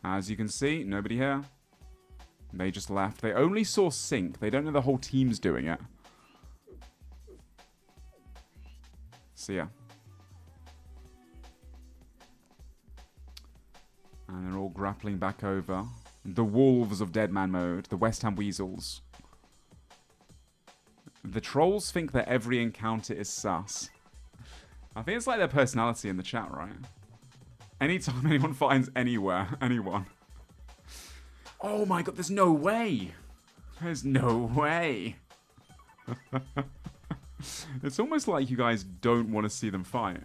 As you can see, nobody here. They just left. They only saw Sync. They don't know the whole team's doing it. So yeah. And they're all grappling back over. The Wolves of Deadman mode. The West Ham Weasels. The trolls think that every encounter is sus. I think it's like their personality in the chat, right? Anytime anyone finds anyone. Oh my god, there's no way. There's no way. It's almost like you guys don't want to see them fight.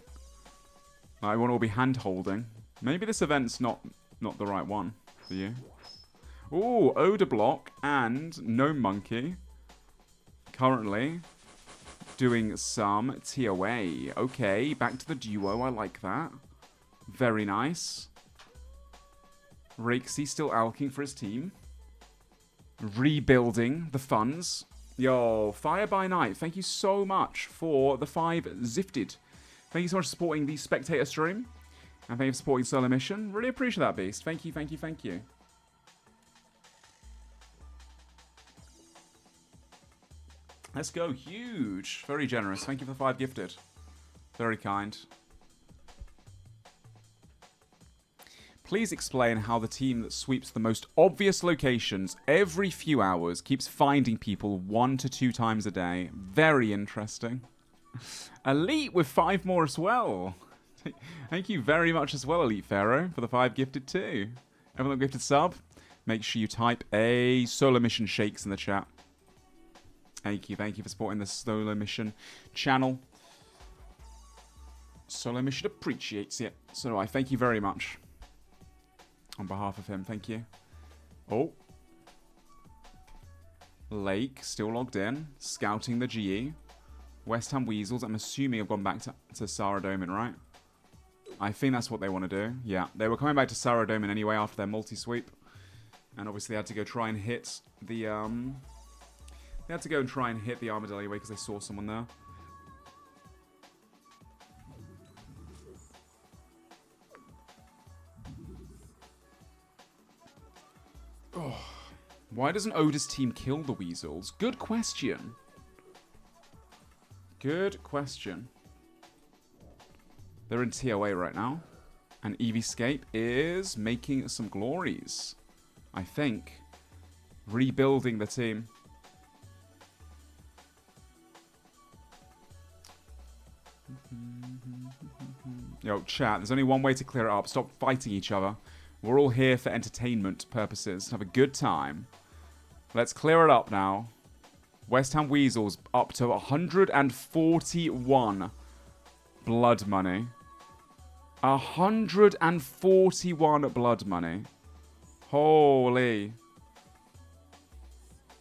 I want to all be hand-holding. Maybe this event's not the right one for you. Ooh, Odor Block and No Monkey. Currently doing some TOA. Okay, back to the duo. I like that. Very nice. Rakesy still alking for his team. Rebuilding the funds. Yo, Fire by Night, thank you so much for the 5 Zifted. Thank you so much for supporting the spectator stream. And thank you for supporting SoloMission. Really appreciate that, Beast. Thank you, thank you, thank you. Let's go. Huge. Very generous. Thank you for the 5 gifted. Very kind. Please explain how the team that sweeps the most obvious locations every few hours keeps finding people 1 to 2 times a day. Very interesting. Elite with 5 more as well. Thank you very much as well, Elite Pharaoh, for the 5 gifted too. Everyone that gifted sub, make sure you type a SoloMission shakes in the chat. Thank you for supporting the SoloMission channel. SoloMission appreciates it. So do I. Thank you very much. On behalf of him, thank you. Oh. Lake, still logged in. Scouting the GE. West Ham Weasels, I'm assuming have gone back to Saradomin, right? I think that's what they want to do. Yeah, they were coming back to Saradomin anyway after their multi-sweep. And obviously they had to go try and hit the, They had to go and try and hit the Armadillo anyway because they saw someone there. Oh, why doesn't Oda's team kill the Weasels? Good question. Good question. They're in TOA right now. And EVScape is making some glories. I think. Rebuilding the team. Yo, chat, there's only one way to clear it up. Stop fighting each other. We're all here for entertainment purposes. Have a good time. Let's clear it up now. West Ham Weasels up to 141 blood money. 141 blood money. Holy.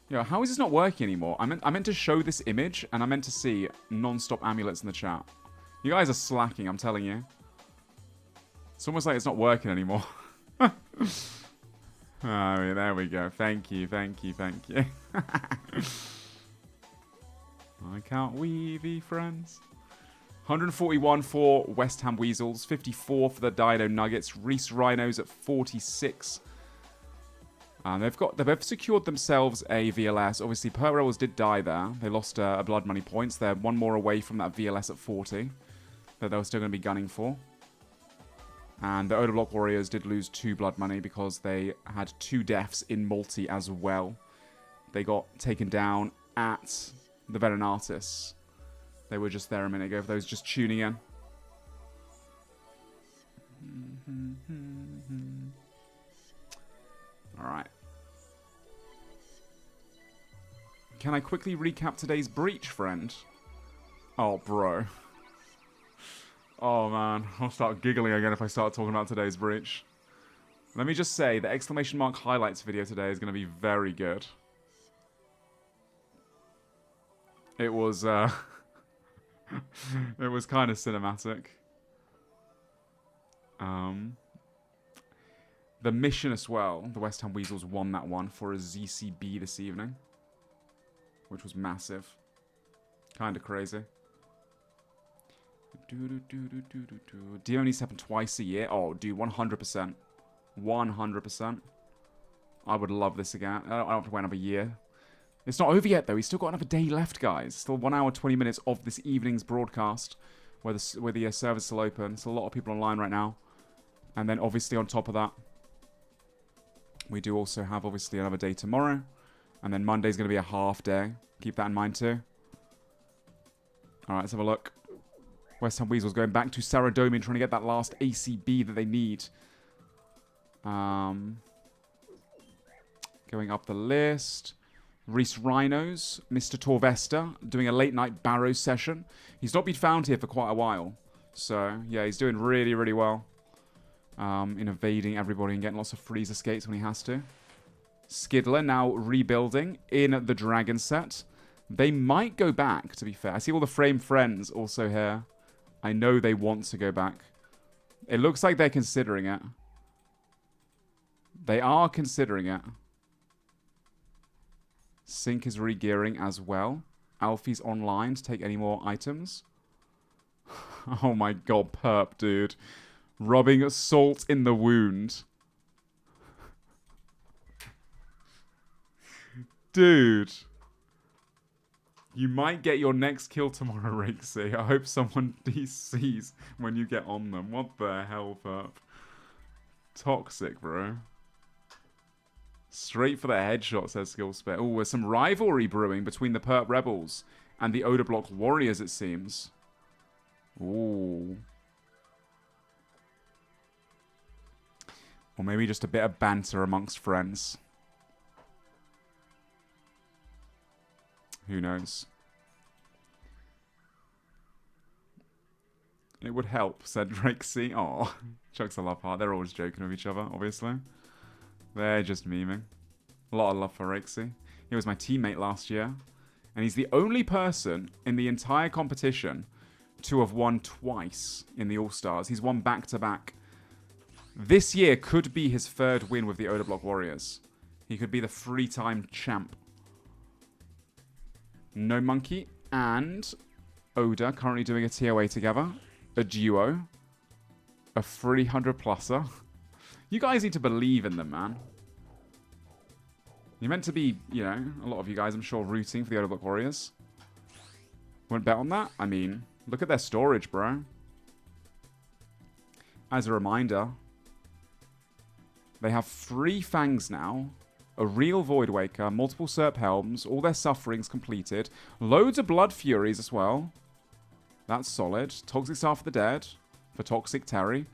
Yo, how is this not working anymore? I meant to show this image, and I meant to see non-stop amulets in the chat. You guys are slacking, I'm telling you. It's almost like it's not working anymore. Oh, there we go. Thank you, thank you, thank you. Why can't we be friends? 141 for West Ham Weasels, 54 for the Dino Nuggets, Reese Rhinos at 46. They've both secured themselves a VLS. Obviously, Per Rebels did die there. They lost a Blood Money points. They're one more away from that VLS at 40 that they were still going to be gunning for. And the Oda Block Warriors did lose 2 Blood Money because they had 2 deaths in multi as well. They got taken down at the Veterinatis. They were just there a minute ago for those just tuning in. Alright. Can I quickly recap today's breach, friend? Oh, bro. Oh, man. I'll start giggling again if I start talking about today's breach. Let me just say, the exclamation mark highlights video today is going to be very good. It was, it was kind of cinematic. The mission as well, the West Ham Weasels won that one for a ZCB this evening. Which was massive. Kind of crazy. DMM needs to happen twice a year. Oh, dude, 100%. 100%. I would love this again. I don't have to wait another year. It's not over yet, though. He's still got another day left, guys. Still 1 hour, 20 minutes of this evening's broadcast. Where the server's still open. Still a lot of people online right now. And then, obviously, on top of that, we do also have, obviously, another day tomorrow. And then Monday's going to be a half day. Keep that in mind, too. Alright, let's have a look. West Ham Weasels going back to Saradomian, trying to get that last ACB that they need. Going up the list. Reese Rhinos, Mr. Torvesta, doing a late night Barrow session. He's not been found here for quite a while. So, yeah, he's doing really, really well. In evading everybody and getting lots of freeze escapes when he has to. Skidler now rebuilding in the Dragon set. They might go back, to be fair. I see all the Frame Friends also here. I know they want to go back. It looks like they're considering it. They are considering it. Sync is regearing as well. Alfie's online to take any more items. Oh my god, perp, dude. Rubbing salt in the wound. Dude. You might get your next kill tomorrow, Rixie. I hope someone DCs when you get on them. What the hell, perp? Toxic, bro. Straight for the headshot, says Skillspit. Oh, there's some rivalry brewing between the Perp Rebels and the Oda Block Warriors, it seems. Ooh. Or maybe just a bit of banter amongst friends. Who knows? It would help, said Rixie. Aw. Chucks a love heart. They're always joking with each other, obviously. They're just memeing. A lot of love for Rixie. He was my teammate last year. And he's the only person in the entire competition to have won twice in the All Stars. He's won back-to-back. This year could be his 3rd win with the Oda Block Warriors. He could be the 3-time champ. No Monkey and Oda currently doing a TOA together. A duo. A 300-pluser. You guys need to believe in them, man. You're meant to be, you know, a lot of you guys, I'm sure, rooting for the Oda Block Warriors. Won't bet on that? I mean, look at their storage, bro. As a reminder, they have 3 Fangs now, a real Void Waker, multiple Serp Helms, all their sufferings completed, loads of Blood Furies as well. That's solid. Toxic Star for the Dead, for Toxic Terry.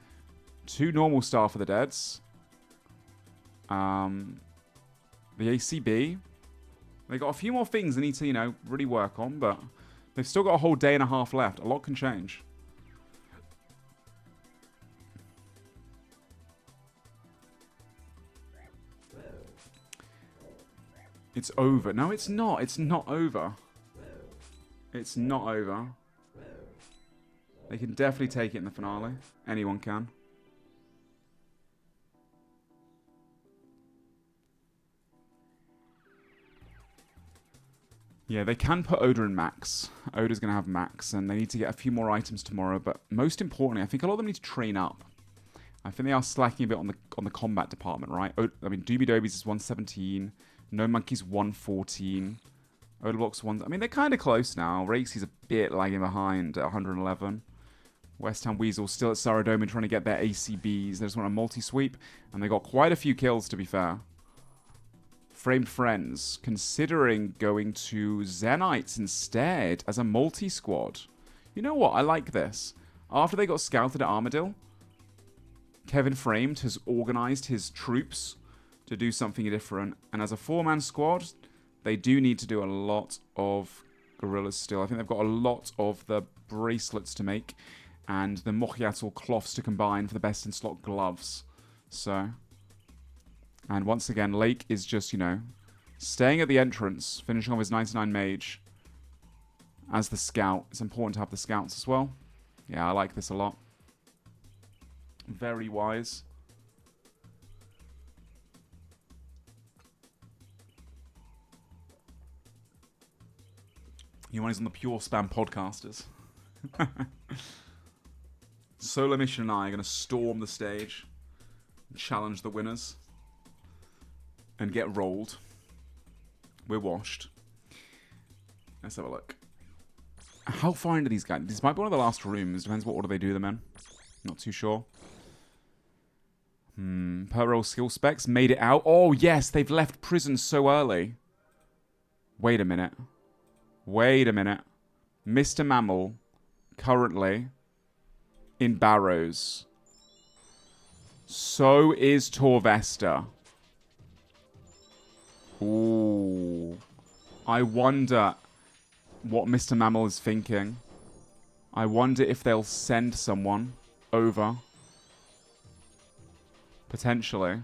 2 normal Star for the Deads. The ACB. They got a few more things they need to, you know, really work on, but they've still got a whole day and a half left. A lot can change. It's over. No, it's not. It's not over. It's not over. They can definitely take it in the finale. Anyone can. Yeah, they can put Oda in max. Oda's going to have max, and they need to get a few more items tomorrow. But most importantly, I think a lot of them need to train up. I think they are slacking a bit on the combat department, right? I mean, Doobie Dobies is 117. No Monkey's 114. Oda Block's 1... I mean, they're kind of close now. Rakesky's a bit lagging behind at 111. West Ham Weasel still at Saradomin trying to get their ACBs. They just want a multi-sweep. And they got quite a few kills, to be fair. Framed Friends considering going to Zenites instead as a multi-squad. You know what? I like this. After they got scouted at Armadillo, Kevin Framed has organized his troops to do something different. And as a 4-man squad, they do need to do a lot of gorillas still. I think they've got a lot of the bracelets to make and the Mochiatl cloths to combine for the best in slot gloves. So, and once again, Lake is just, you know, staying at the entrance, finishing off his 99 mage as the scout. It's important to have the scouts as well. Yeah, I like this a lot. Very wise. You want he's on the PureSpam podcasters. SoloMission and I are going to storm the stage, challenge the winners, and get rolled. We're washed. Let's have a look. How far into these guys? This might be one of the last rooms. Depends what order they do them in. Not too sure. Per roll skill specs. Made it out. Oh, yes. They've left prison so early. Wait a minute. Wait a minute. Mr. Mammal, currently in Barrows. So is Torvesta. Ooh. I wonder what Mr. Mammal is thinking. I wonder if they'll send someone over. Potentially.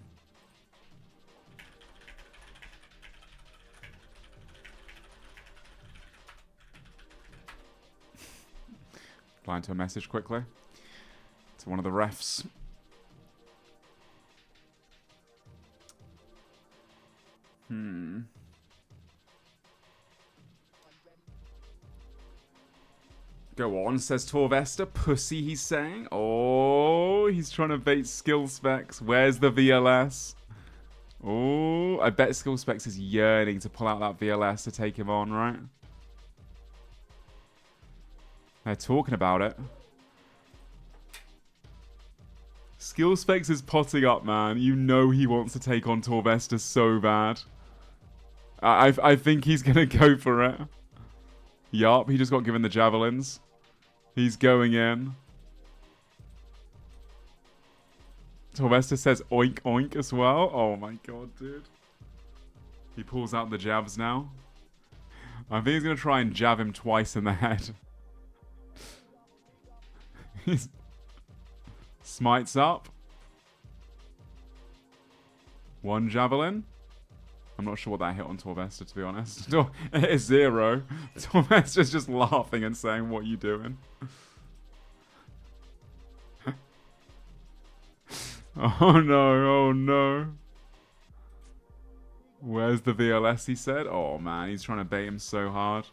Replying to a message quickly. To one of the refs. Go on, says Torvesta. Pussy, he's saying. Oh, he's trying to bait skill specs. Where's the VLS? Oh, I bet skill specs is yearning to pull out that VLS to take him on, right? They're talking about it. Skill specs is potting up, man. You know he wants to take on Torvesta so bad. I think he's going to go for it. Yup, he just got given the javelins. He's going in. Torvesta says oink oink as well. Oh my god, dude. He pulls out the jabs now. I think he's going to try and jab him twice in the head. He's smites up. One javelin. I'm not sure what that hit on Torvesta, to be honest. It is 0. Torvesta's just laughing and saying, what are you doing? Oh no, oh no. Where's the VLS, he said? Oh man, he's trying to bait him so hard.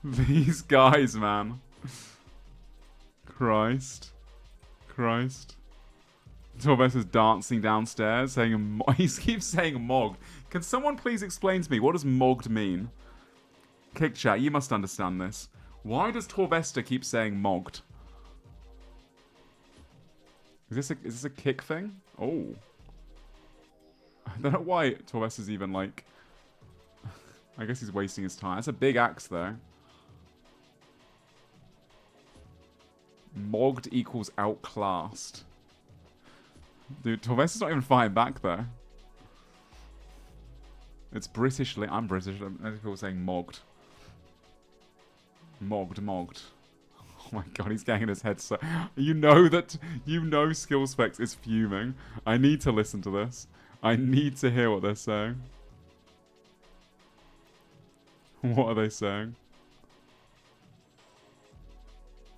These guys, man. Christ. Torvesta's dancing downstairs, saying he keeps saying mogged. Can someone please explain to me, what does mogged mean? Kick chat, you must understand this. Why does Torvesta keep saying mogged? Is this a kick thing? Oh. I don't know why Torvesta's even like... I guess he's wasting his time. That's a big axe though. Mogged equals outclassed. Dude, Torvesta's not even fighting back though. It's British. I'm British. I'm people saying mogged. Mogged. Oh my god, he's getting in his head so... You know skill specs is fuming. I need to listen to this. I need to hear what they're saying. What are they saying?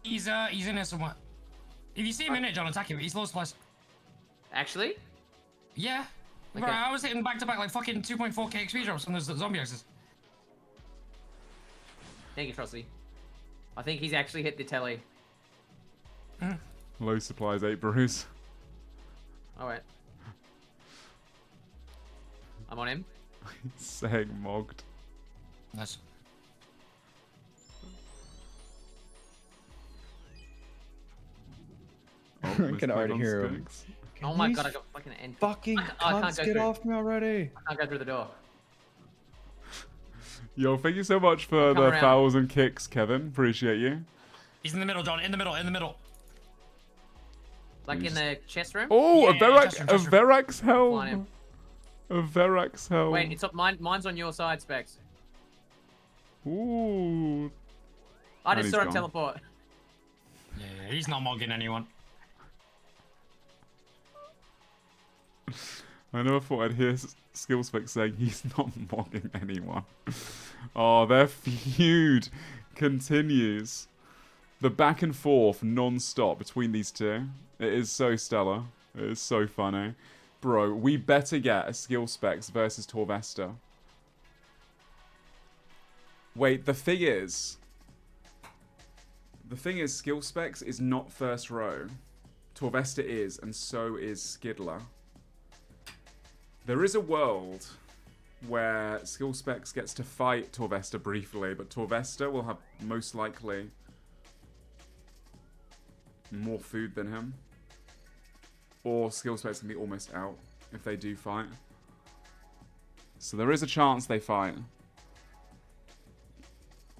He's in there somewhere. If you see him in it, John, attack him. He's low splice. Actually? Yeah. Okay. Bro, I was hitting back-to-back like fucking 2.4k XP drops on those zombie axes. Thank you, Frosty. I think he's actually hit the telly. Low supplies, 8 brews. Alright. I'm on him. Saying mogged. Nice. I can already hear him. Oh my god, I got fucking end. Fucking I can't go get through. off me already. I can't go through the door. Yo, thank you so much for the 1,000 kicks, Kevin. Appreciate you. He's in the middle, John. In the middle, in the middle. Like in the chest room? Oh, Yeah, a Verax, chest room, a chest room. Verax Flying helm. him. A Verax helm. Wait, it's up. Mine's on your side, Specs. Ooh. I And just he's saw him gone. teleport. Yeah, he's not mogging anyone. I never thought I'd hear skill spec saying he's not mogging anyone. Oh, their feud continues. The back and forth non-stop between these two. It is so stellar. It is so funny. Bro, we better get a skill specs versus Torvesta. Wait, the thing is, skill specs is not first row. Torvesta is, and so is Skidler. There is a world where skill specs gets to fight Torvesta briefly, but Torvesta will have most likely more food than him. Or skill specs can be almost out if they do fight. So there is a chance they fight.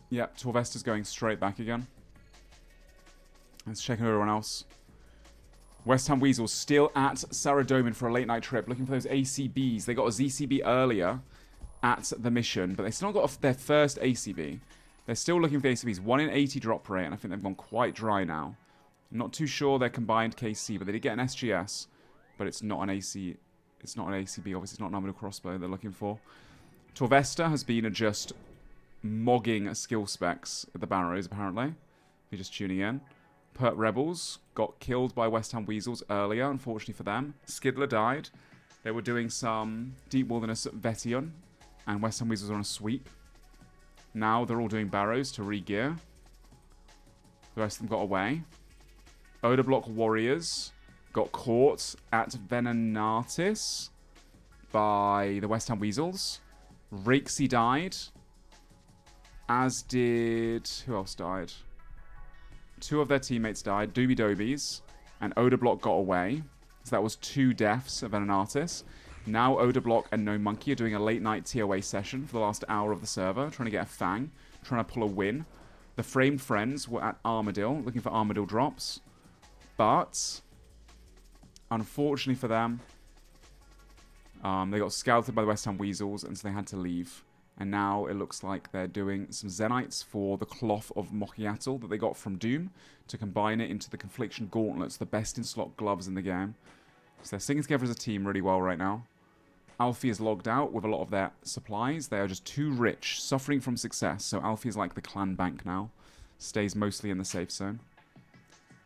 Yep, Torvesta's going straight back again. Let's check on everyone else. West Ham Weasels still at Saradomin for a late night trip, looking for those ACBs. They got a ZCB earlier at the mission, but they still got their first ACB. They're still looking for the ACBs. 1 in 80 drop rate, and I think they've gone quite dry now. I'm not too sure their combined KC, but they did get an SGS, but it's not an AC. It's not an ACB. Obviously, it's not an nominal crossbow they're looking for. Torvesta has been just mogging skill specs at the Barrows, apparently. If you're just tuning in. Pert Rebels got killed by West Ham Weasels earlier, unfortunately for them. Skidler died. They were doing some Deep Wilderness at Vetion, and West Ham Weasels are on a sweep. Now they're all doing Barrows to re-gear. The rest of them got away. Odablock Warriors got caught at Venenatis by the West Ham Weasels. Rakesy died. As did... Who else died? 2 of their teammates died. Doobie Dobies. And Odablock got away. So that was 2 deaths of Venenatis. Now Odablock and No Monkey are doing a late night TOA session for the last hour of the server. Trying to get a fang. Trying to pull a win. The Framed Friends were at Armadillo. Looking for Armadillo drops. But... unfortunately for them... they got scouted by the West Ham Weasels, and so they had to leave. And now it looks like they're doing some Zenites for the Cloth of Mokiatl that they got from Doom to combine it into the Confliction Gauntlets, the best in slot gloves in the game. So they're singing together as a team really well right now. Alfie is logged out with a lot of their supplies. They are just too rich, suffering from success. So Alfie is like the clan bank now. Stays mostly in the safe zone.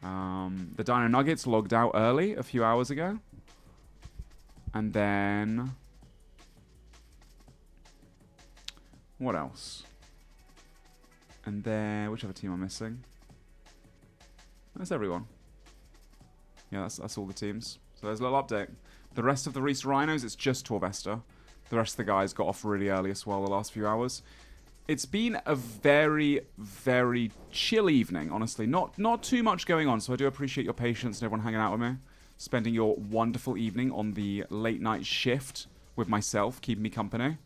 The Dino Nuggets logged out early, a few hours ago. And then... what else? And then... which other team am I missing? That's everyone. Yeah, that's all the teams. So there's a little update. The rest of the Reese Rhinos, it's just Torvesta. The rest of the guys got off really early as well the last few hours. It's been a very, very chill evening, honestly. Not too much going on, so I do appreciate your patience and everyone hanging out with me. Spending your wonderful evening on the late night shift with myself, keeping me company.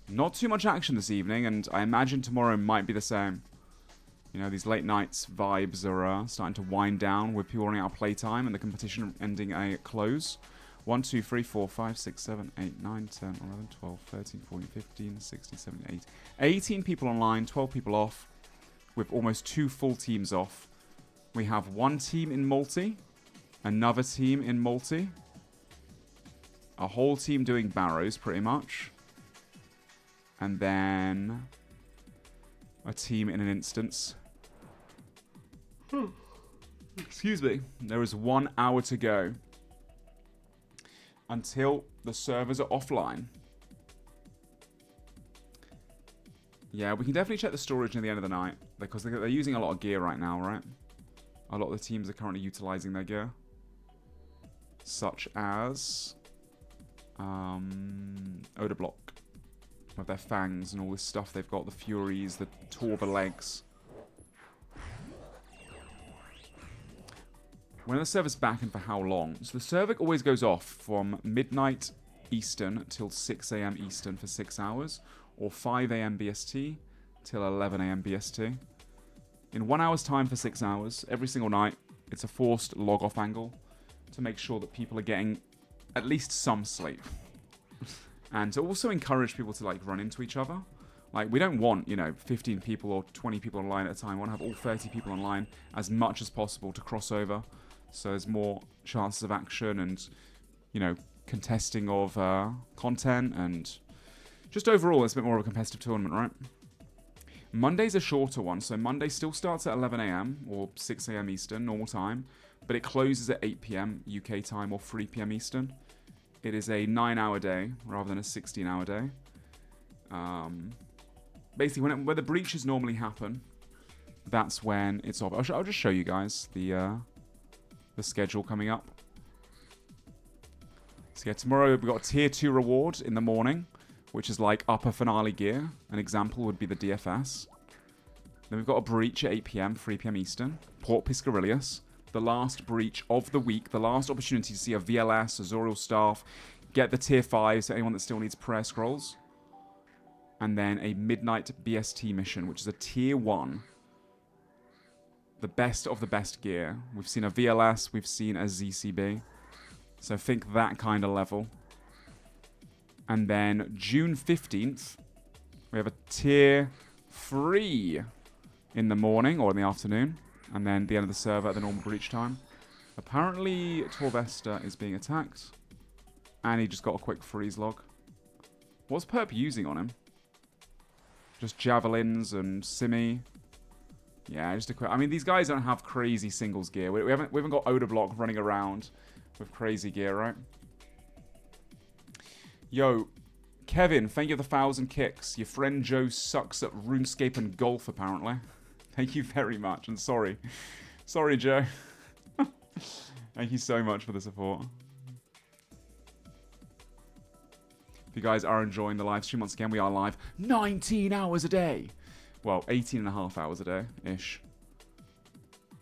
Not too much action this evening, and I imagine tomorrow might be the same. You know, these late nights vibes are starting to wind down with people running out of playtime and the competition ending a close. 1, 2, 3, 4, 5, 6, 7, 8, 9, 10, 11, 12, 13, 14, 15, 16, 17, 18. 18 people online, 12 people off, with almost 2 full teams off. We have 1 team in multi, another team in multi, a whole team doing barrows pretty much, and then a team in an instance. Excuse me. There is 1 hour to go until the servers are offline. Yeah, we can definitely check the storage near the end of the night, because they're using a lot of gear right now, right? A lot of the teams are currently utilizing their gear. Such as Odor Block. With their fangs and all this stuff they've got, the Furies, the Torva legs. When are the servers back and for how long? So the server always goes off from midnight Eastern till 6 AM Eastern for 6 hours, or 5 AM BST till 11 AM BST. In 1 hour's time for 6 hours, every single night, it's a forced log-off angle to make sure that people are getting at least some sleep. And to also encourage people to, like, run into each other. Like, we don't want, you know, 15 people or 20 people online at a time. We want to have all 30 people online as much as possible to cross over. So there's more chances of action and, you know, contesting of content. And just overall, it's a bit more of a competitive tournament, right? Monday's a shorter one. So Monday still starts at 11 AM or 6 AM Eastern, normal time. But it closes at 8 PM UK time or 3 PM Eastern. It is a 9-hour day rather than a 16-hour day. Basically, when the breaches normally happen, that's when it's off. I'll just show you guys the schedule coming up. So yeah, tomorrow we've got a tier 2 reward in the morning, which is like upper finale gear. An example would be the DFS. Then we've got a breach at 8 PM, 3 PM Eastern. Port Piscarilius. The last breach of the week, the last opportunity to see a VLS, Azorial Staff, get the tier 5, so anyone that still needs prayer scrolls. And then a midnight BST mission, which is a tier 1. The best of the best gear. We've seen a VLS, we've seen a ZCB. So think that kind of level. And then June 15th, we have a tier 3 in the morning or in the afternoon. And then the end of the server at the normal breach time. Apparently, Torvesta is being attacked. And he just got a quick freeze log. What's Perp using on him? Just javelins and Simi. Yeah, just a quick... I mean, these guys don't have crazy singles gear. We haven't got Odor Block running around with crazy gear, right? Yo, Kevin, thank you for the 1,000 kicks. Your friend Joe sucks at RuneScape and golf, apparently. Thank you very much, and sorry. Sorry, Joe. Thank you so much for the support. If you guys are enjoying the live stream, once again, we are live 19 hours a day. Well, 18 and a half hours a day-ish.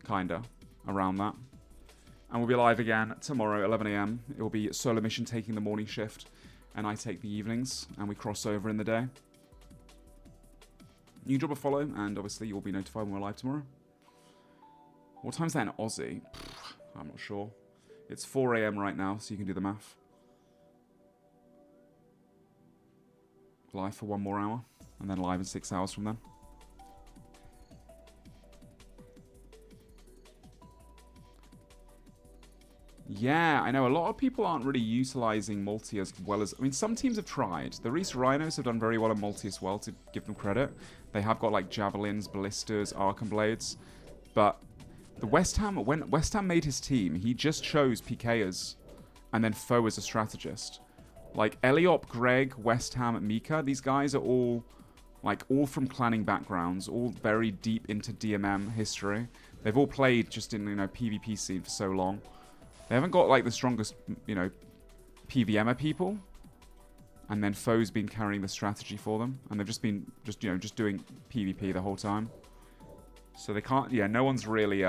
Kinda. Around that. And we'll be live again tomorrow, 11 AM. It will be SoloMission taking the morning shift, and I take the evenings, and we cross over in the day. You can drop a follow, and obviously you'll be notified when we're live tomorrow. What time's that in Aussie? I'm not sure. It's 4 AM right now, so you can do the math. Live for 1 more hour, and then live in 6 hours from then. Yeah, I know a lot of people aren't really utilizing multi as well as... I mean, some teams have tried. The Reese Rhinos have done very well in multi as well, to give them credit. They have got, like, javelins, ballistas, Archon Blades. But the West Ham, when West Ham made his team, he just chose PKers and then Foe as a strategist. Like, Eliop, Greg, West Ham, Mika, these guys are all, like, all from clanning backgrounds, all very deep into DMM history. They've all played just in, you know, PvP scene for so long. They haven't got, like, the strongest, you know, PVMer people. And then Foe's been carrying the strategy for them. And they've just been, you know, just doing PvP the whole time. So they can't, yeah, no one's really,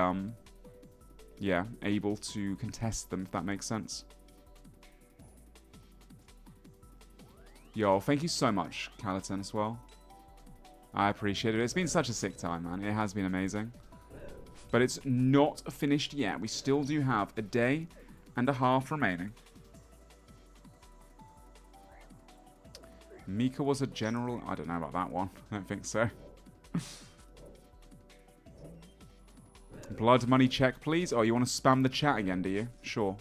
yeah, able to contest them, if that makes sense. Yo, thank you so much, Calaton, as well. I appreciate it. It's been such a sick time, man. It has been amazing. But it's not finished yet. We still do have a day and a half remaining. Mika was a general. I don't know about that one. I don't think so. Blood money check, please. Oh, you want to spam the chat again, do you? Sure.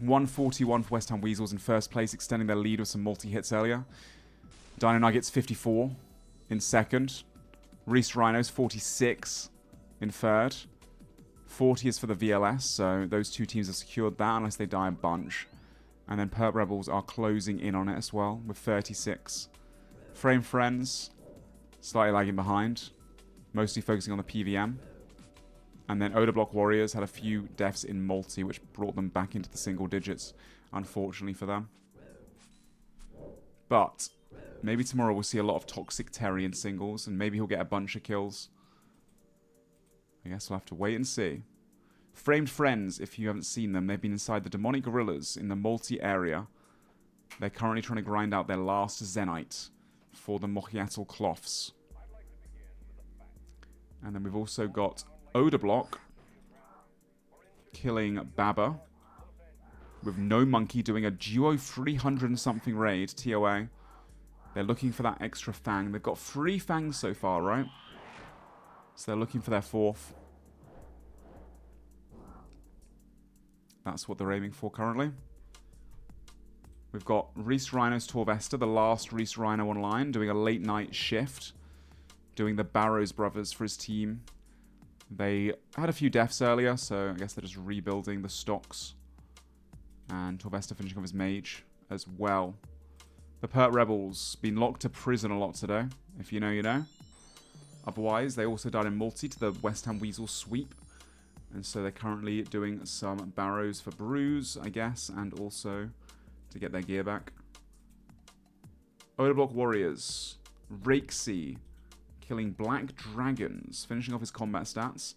141 for West Ham Weasels in first place, extending their lead with some multi-hits earlier. Dino Nuggets 54 in second. Reese Rhinos 46 in third. 40 is for the VLS, so those two teams have secured that unless they die a bunch. And then Perp Rebels are closing in on it as well with 36. Frame Friends, slightly lagging behind, mostly focusing on the PVM. And then Oda Block Warriors had a few deaths in multi, which brought them back into the single digits, unfortunately for them. But maybe tomorrow we'll see a lot of Toxic Terry in singles, and maybe he'll get a bunch of kills. I guess we'll have to wait and see. Framed Friends, if you haven't seen them, they've been inside the Demonic Gorillas in the multi area. They're currently trying to grind out their last Zenite for the Mochiatl Cloths. And then we've also got Oda Block killing Baba with No Monkey doing a duo 300 and something raid, TOA. They're looking for that extra Fang. They've got 3 Fangs so far, right? So they're looking for their 4th. That's what they're aiming for currently. We've got Reese Rhino's Torvesta, the last Reese Rhino online, doing a late night shift. Doing the Barrows brothers for his team. They had a few deaths earlier, so I guess they're just rebuilding the stocks. And Torvesta finishing off his mage as well. The Pert Rebels been locked to prison a lot today. If you know, you know. Otherwise, they also died in multi to the West Ham Weasel sweep. And so they're currently doing some Barrows for Bruise, I guess, and also to get their gear back. Oda Block Warriors. Rakesy killing Black Dragons, finishing off his combat stats.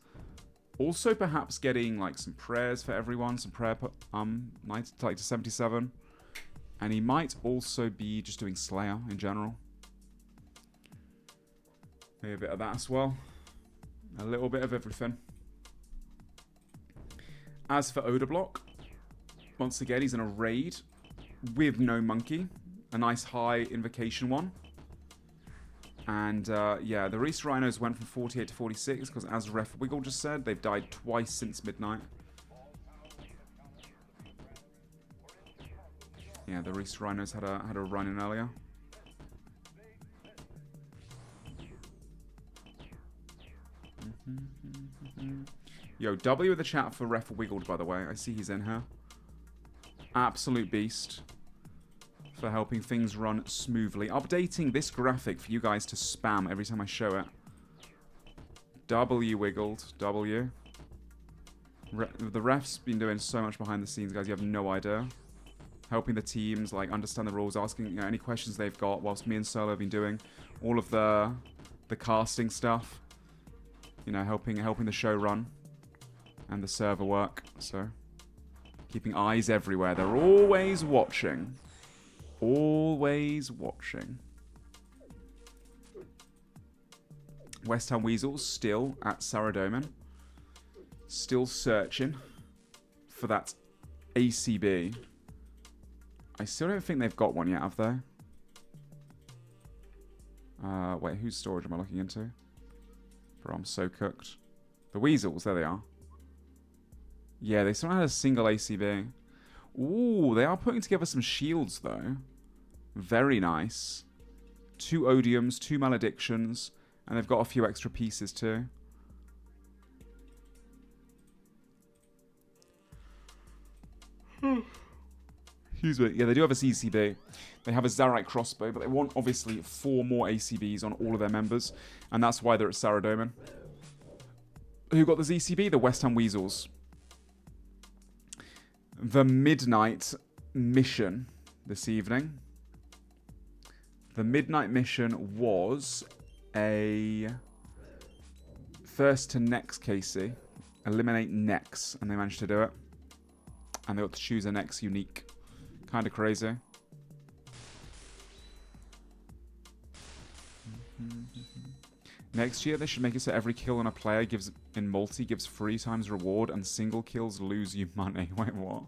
Also perhaps getting like some prayers for everyone, some prayer knights like to 77. And he might also be just doing Slayer in general. Maybe a bit of that as well. A little bit of everything. As for Oda Block, once again he's in a raid with No Monkey. A nice high invocation one. And yeah, the Reese Rhinos went from 48 to 46 because, as Ref Wiggle just said, they've died twice since midnight. Yeah, the Reese Rhinos had a run in earlier. Yo, W in the chat for Ref Wiggled, by the way. I see he's in here. Absolute beast. For helping things run smoothly. Updating this graphic for you guys to spam every time I show it. W wiggled. W. The ref's been doing so much behind the scenes, guys. You have no idea. Helping the teams like understand the rules, asking any questions they've got, whilst me and Solo have been doing all of the casting stuff. You know, helping the show run and the server work. So keeping eyes everywhere. They're always watching. Always watching. West Ham Weasels still at Saradomin. Still searching for that ACB. I still don't think they've got one yet, have they? Wait, whose storage am I looking into? Bro, I'm so cooked. The Weasels, there they are. Yeah, they still had a single ACB. Ooh, they are putting together some shields, though. Very nice. 2 Odiums, 2 Maledictions, and they've got a few extra pieces, too. Excuse me. Yeah, they do have a CCB. They have a Zarite crossbow, but they want, obviously, 4 more ACBs on all of their members, and that's why they're at Saradomin. Who got the ZCB? The West Ham Weasels. The midnight mission this evening. The midnight mission was a first to Nex KC. Eliminate Nex, and they managed to do it. And they got to choose a Nex unique. Kind of crazy. Next year, they should make it so every kill on a player gives in multi gives 3 times reward, and single kills lose you money. Wait, what?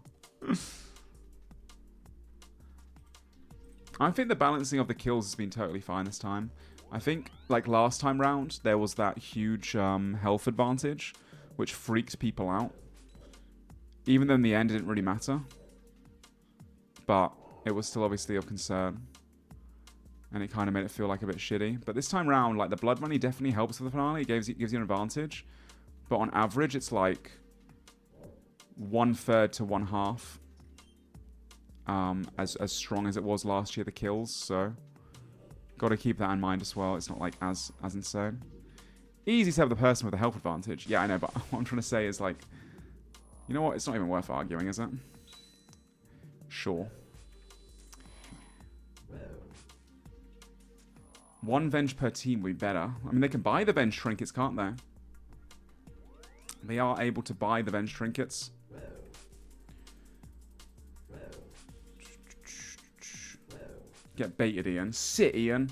I think the balancing of the kills has been totally fine this time. I think, like last time round, there was that huge health advantage, which freaked people out. Even though in the end it didn't really matter. But it was still obviously of concern. And it kind of made it feel like a bit shitty. But this time round, like the blood money definitely helps for the finale. It gives you an advantage. but on average, it's like 1/3 to 1/2. As strong as it was last year, the kills. So, got to keep that in mind as well. It's not like as insane. Easy to have the person with the health advantage. Yeah, I know, but what I'm trying to say is like, you know what? It's not even worth arguing, is it? Sure. One venge per team would be better. I mean, they can buy the venge trinkets, can't they? They are able to buy the venge trinkets. Get baited, Ian. Sit, Ian.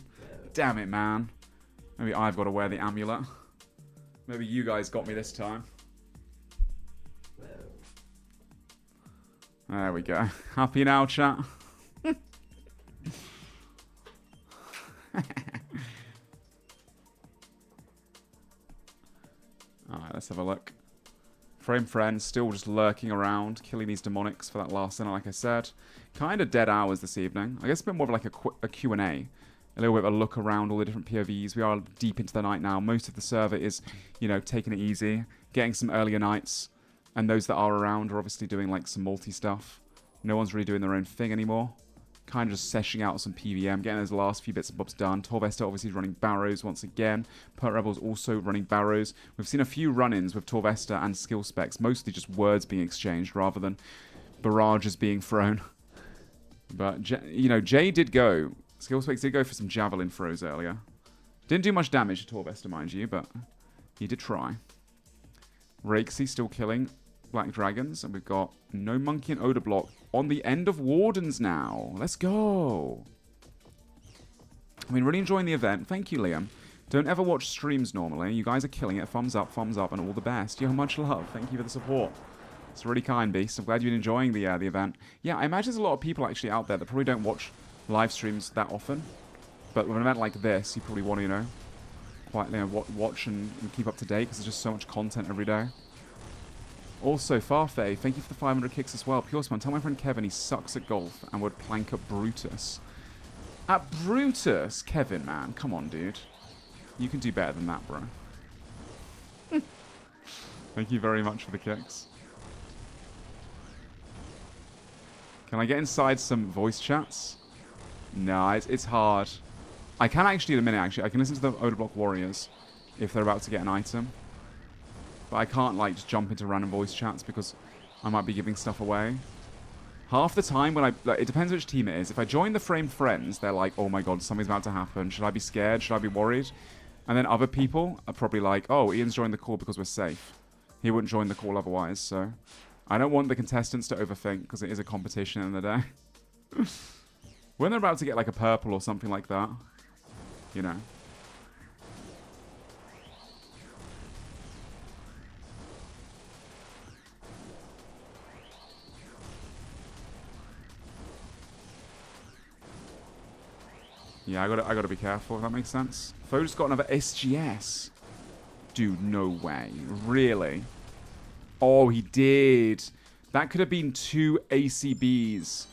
Damn it, man. Maybe I've got to wear the amulet. Maybe you guys got me this time. There we go. Happy now, chat? Alright, let's have a look. Frame Friend still just lurking around, killing these demonics for that last dinner, like I said. Kind of dead hours this evening. I guess a bit more of like a Q&A. A little bit of a look around all the different POVs. We are deep into the night now. Most of the server is, you know, taking it easy, getting some earlier nights. And those that are around are obviously doing like some multi stuff. No one's really doing their own thing anymore. Kind of just seshing out some PVM, getting those last few bits and bobs done. Torvesta obviously running Barrows once again. Pert Rebels also running Barrows. We've seen a few run-ins with Torvesta and skill specs, mostly just words being exchanged rather than barrages being thrown. But, you know, Jay did go. Skill specs did go for some javelin throws earlier. Didn't do much damage to Torvesta, mind you, but he did try. Rakesy still killing Black Dragons, and we've got no Monkey and Odor Block on the end of Wardens now. Let's go. I mean, really enjoying the event. Thank you, Liam. Don't ever watch streams normally. You guys are killing it. Thumbs up, and all the best. Yo, much love. Thank you for the support. It's really kind, Beast. I'm glad you've been enjoying the event. Yeah, I imagine there's a lot of people actually out there that probably don't watch live streams that often. But with an event like this, you probably want to, you know, quietly watch and keep up to date because there's just so much content every day. Also, Farfey, thank you for the 500 kicks as well. PureSpam, tell my friend Kevin he sucks at golf and would plank up Brutus. At Brutus? Kevin, man. Come on, dude. You can do better than that, bro. Thank you very much for the kicks. Can I get inside some voice chats? No, it's hard. I can actually in a minute, actually. I can listen to the Odor Block Warriors if they're about to get an item. But I can't, like, just jump into random voice chats because I might be giving stuff away. Half the time when like, it depends which team it is. If I join the Frame Friends, they're like, oh my god, something's about to happen. Should I be scared? Should I be worried? And then other people are probably like, oh, Ian's joined the call because we're safe. He wouldn't join the call otherwise, so... I don't want the contestants to overthink because it is a competition in the day. When they're about to get, like, a purple or something like that, you know... Yeah, I gotta be careful, if that makes sense. Foe's got another SGS. Dude, no way. Really? Oh, he did. That could have been 2 ACBs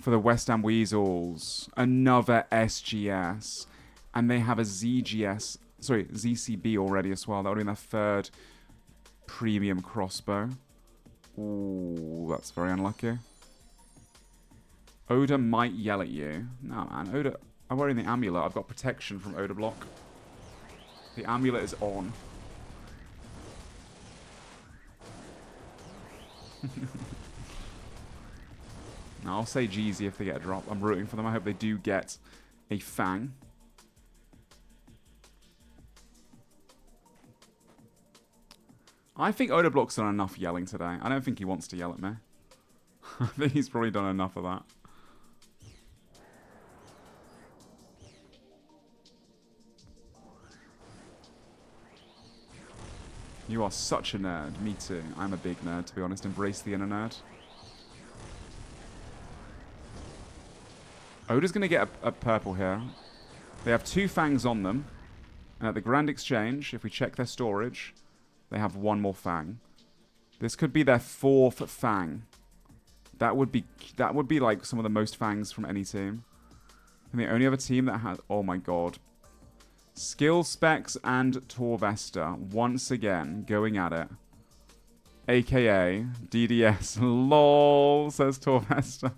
for the West Ham Weasels. Another SGS. And they have a ZGS, sorry, ZCB already as well. That would have been their 3rd premium crossbow. Ooh, that's very unlucky. Odor might yell at you. No, man. Odor... I'm wearing the amulet. I've got protection from Odor Block. The amulet is on. Now, I'll say Jeezy if they get a drop. I'm rooting for them. I hope they do get a Fang. I think Odor Block's done enough yelling today. I don't think he wants to yell at me. I think he's probably done enough of that. You are such a nerd. Me too. I'm a big nerd, to be honest. Embrace the inner nerd. Odor's going to get a purple here. They have 2 fangs on them. And at the Grand Exchange, if we check their storage, they have 1 more fang. This could be their 4th fang. That would be like some of the most fangs from any team. And the only other team that has... Oh my god. Skill Specs and Torvesta once again going at it. AKA DDS. LOL, says Torvesta.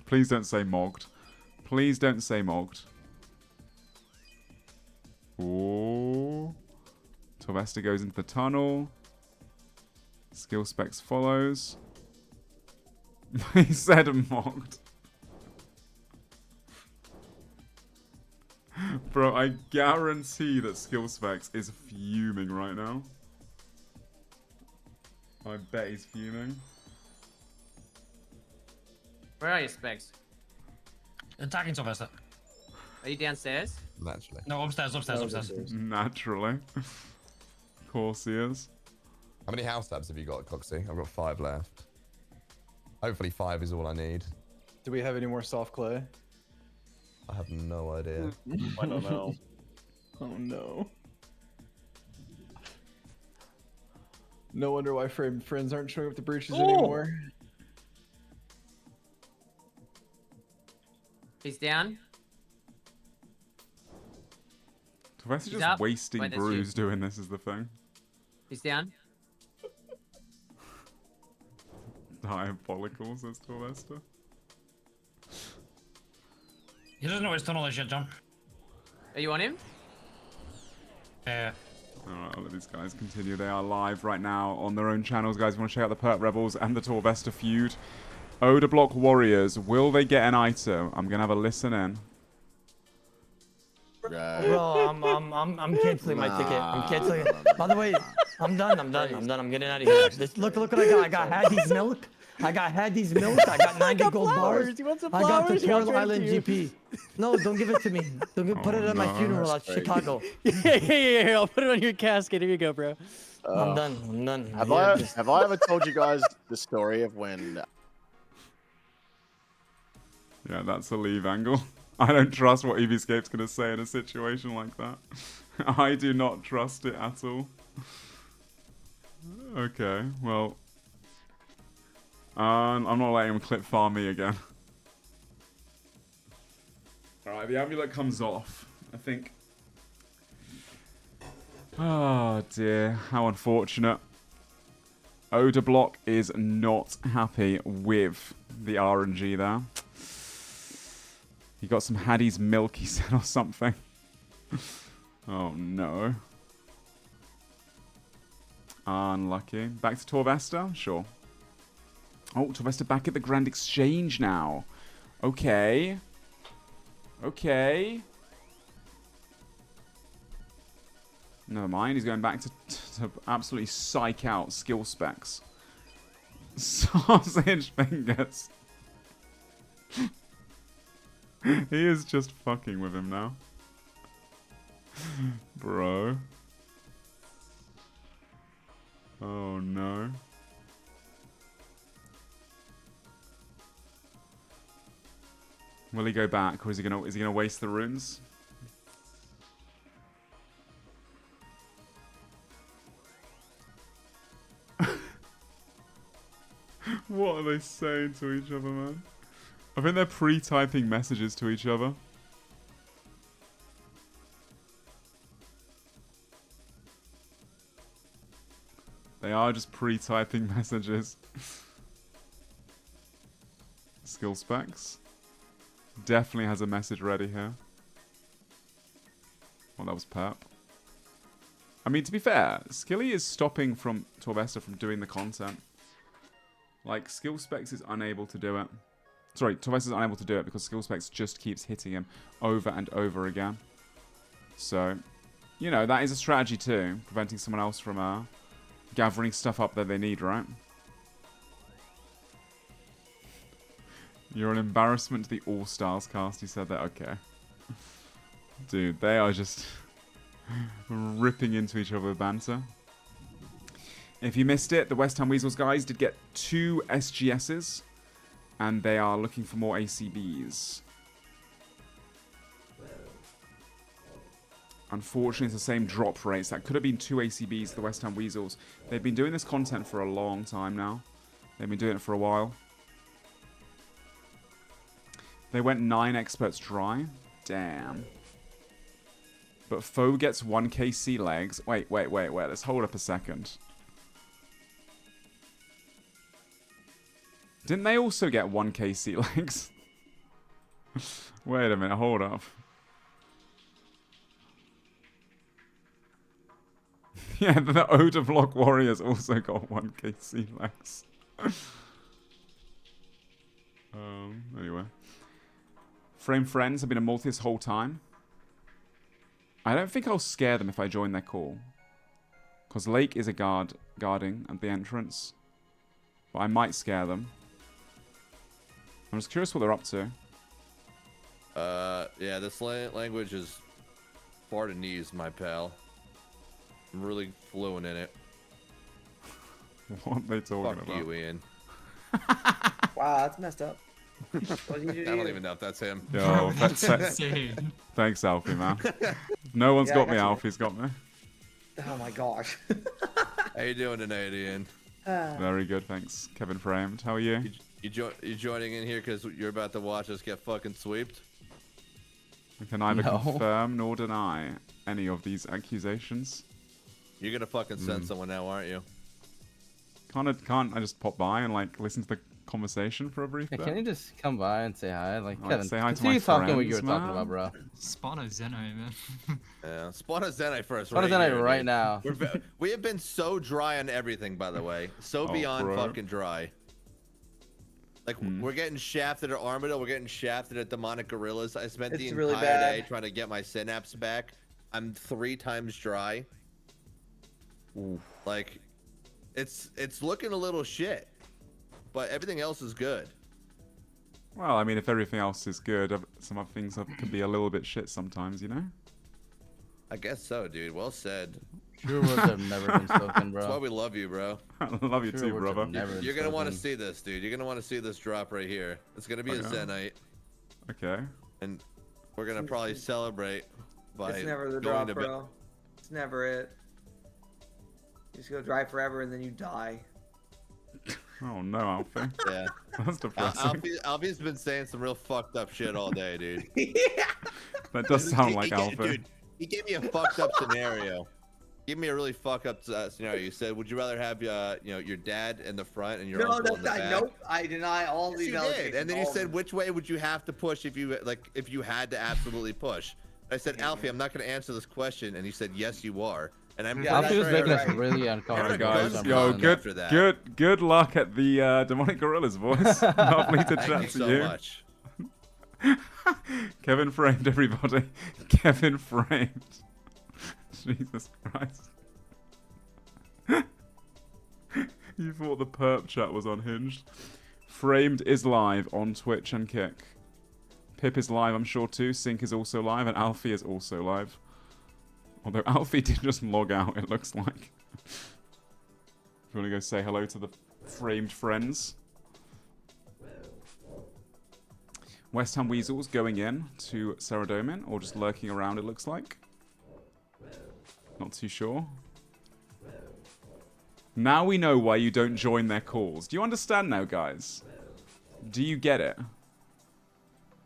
Please don't say mogged. Please don't say mogged. Ooh. Torvesta goes into the tunnel. Skill Specs follows. He said mogged. Bro, I guarantee that Skill Specs is fuming right now. I bet he's fuming. Where are your specs? Attacking Sylvester. Are you downstairs? Naturally. No, upstairs. Naturally. Of course he is. How many house tabs have you got, Coxie? I've got 5 left. Hopefully 5 is all I need. Do we have any more soft clay? I have no idea. I don't know. Oh no. No wonder why friends aren't showing up to breaches anymore. He's down. Torvesta He's just up. wasting Wait, that's brews you. doing this is the thing. He's down. Diabolical, says Torvesta. He doesn't know his tunnel is yet, John. Are you on him? Yeah. Alright, I'll let these guys continue. They are live right now on their own channels, guys. If you want to check out the Perp Rebels and the Torvesta feud. Odor Block Warriors, will they get an item? I'm gonna have a listen in. Bro, I'm canceling my ticket. I'm canceling it. By the way, I'm done. I'm getting out of here. Look what I got. I got Hattie's milk. I got 90 gold bars. You want some I got the flowers? Coral Island GP. No, don't give it to me. Put it at my funeral at Chicago. Yeah. I'll put it on your casket. Here you go, bro. I'm done. Have I ever told you guys the story of when? Yeah, that's a leave angle. I don't trust what EVScape's gonna say in a situation like that. I do not trust it at all. Okay, well. I'm not letting him clip farm me again. Alright, the amulet comes off. I think. Oh dear, how unfortunate. Odor Block is not happy with the RNG there. He got some Hattie's milk, he said, or something. Oh no. Unlucky. Back to Torvesta? Sure. Oh, Torvesta back at the Grand Exchange now. Okay. Okay. Never mind, he's going back to absolutely psych out skill specs. Sausage fingers. He is just fucking with him now. Bro. Oh no. Will he go back, or is he gonna waste the runes? What are they saying to each other, man? I think they're pre-typing messages to each other. They are just pre-typing messages. Skill specs. Definitely has a message ready here. Well, that was perp. I mean, to be fair, Skilly is stopping Torvesta from doing the content. Like, Skill Specs is unable to do it. Sorry, Torvesta is unable to do it because Skill Specs just keeps hitting him over and over again. So, you know, that is a strategy too. Preventing someone else from gathering stuff up that they need, right? You're an embarrassment to the All Stars cast, he said that. Okay. Dude, they are just ripping into each other with banter. If you missed it, the West Ham Weasels guys did get 2 SGSs, and they are looking for more ACBs. Unfortunately, it's the same drop rates. That could have been 2 ACBs, the West Ham Weasels. They've been doing this content for a long time now. They've been doing it for a while. They went 9 experts dry. Damn. But Foe gets 1 KC legs. Wait. Let's hold up a second. Didn't they also get 1 KC legs? Wait a minute, hold up. Yeah, the Odor Block Warriors also got 1 KC legs. Anyway. Frame Friends have been a multi this whole time. I don't think I'll scare them if I join their call. Because Lake is a guarding at the entrance. But I might scare them. I'm just curious what they're up to. Yeah, this language is far to knees, my pal. I'm really fluent in it. What are they talking Fuck about? you, Ian. Wow, that's messed up. What did you do to I don't you? even know if that's him. Yo, That's insane. Thanks, Alfie, man. No one's Yeah, got I me, got you. Alfie's got me. Oh my gosh. How you doing tonight, Ian? Very good, thanks. Kevin Framed, how are you? You joining in here because you're about to watch us get fucking sweeped? I can neither No. confirm nor deny any of these accusations. You're gonna fucking send someone now, aren't you? Can't I just pop by and like listen to the conversation for a brief Yeah, bit? can you just come by and say hi? Like, Like, Kevin, say hi to continue my talking what you were friends, talking man. about, bro. Spawn a Zeno, man. Yeah, spawn a Zenite first. Spawn a right Zenite here, right dude. now. We have been so dry on everything, by the way. So Oh, beyond bro. fucking dry. Like, we're getting shafted at Armadillo. We're getting shafted at Demonic Gorillas. I spent the It's entire really bad. day trying to get my synapse back. I'm 3 times dry. Like, it's looking a little shit. But everything else is good. Well, I mean, if everything else is good, some other things could be a little bit shit sometimes, you know? I guess so, dude. Well said. True words have never been spoken, bro. That's why we love you, bro. I love you True too, words have brother. never been You're gonna want to spoken. see this, dude. You're gonna want to see this drop right here. It's gonna be a Okay. Zenite, Okay. and we're gonna probably celebrate by It's never the going drop, to bed. bro. It's never it. You just go dry forever and then you die. Oh no, Alfie. Yeah. That's depressing. Alfie's been saying some real fucked up shit all day, dude. That does sound like He Alfie. Dude, he gave me a fucked up scenario. Give me a really fucked up scenario. You said, "Would you rather have your dad in the front and your No, uncle in the back?" nope. I deny all Yes, these you did. allegations. And then you all of said, them. "Which way would you have to push if you had to absolutely push?" I said, "Alfie, I'm not going to answer this question," and you said, "Yes, you are." And I'm Yeah, Alfie was that's making right. us really Alright, uncomfortable. guys, for some yo, reason. after that. good luck at the Demonic Gorillas, boys. Lovely to Thank chat you to so you. much. Kevin Framed, everybody. Kevin Framed. Jesus Christ. You thought the perp chat was unhinged. Framed is live on Twitch and Kick. Pip is live, I'm sure too. Sync is also live, and Alfie is also live. Although Alfie did just log out, it looks like. If you want to go say hello to the Framed friends. West Ham Weasels going in to Saradomin, or just lurking around, it looks like. Not too sure. Now we know why you don't join their calls. Do you understand now, guys? Do you get it?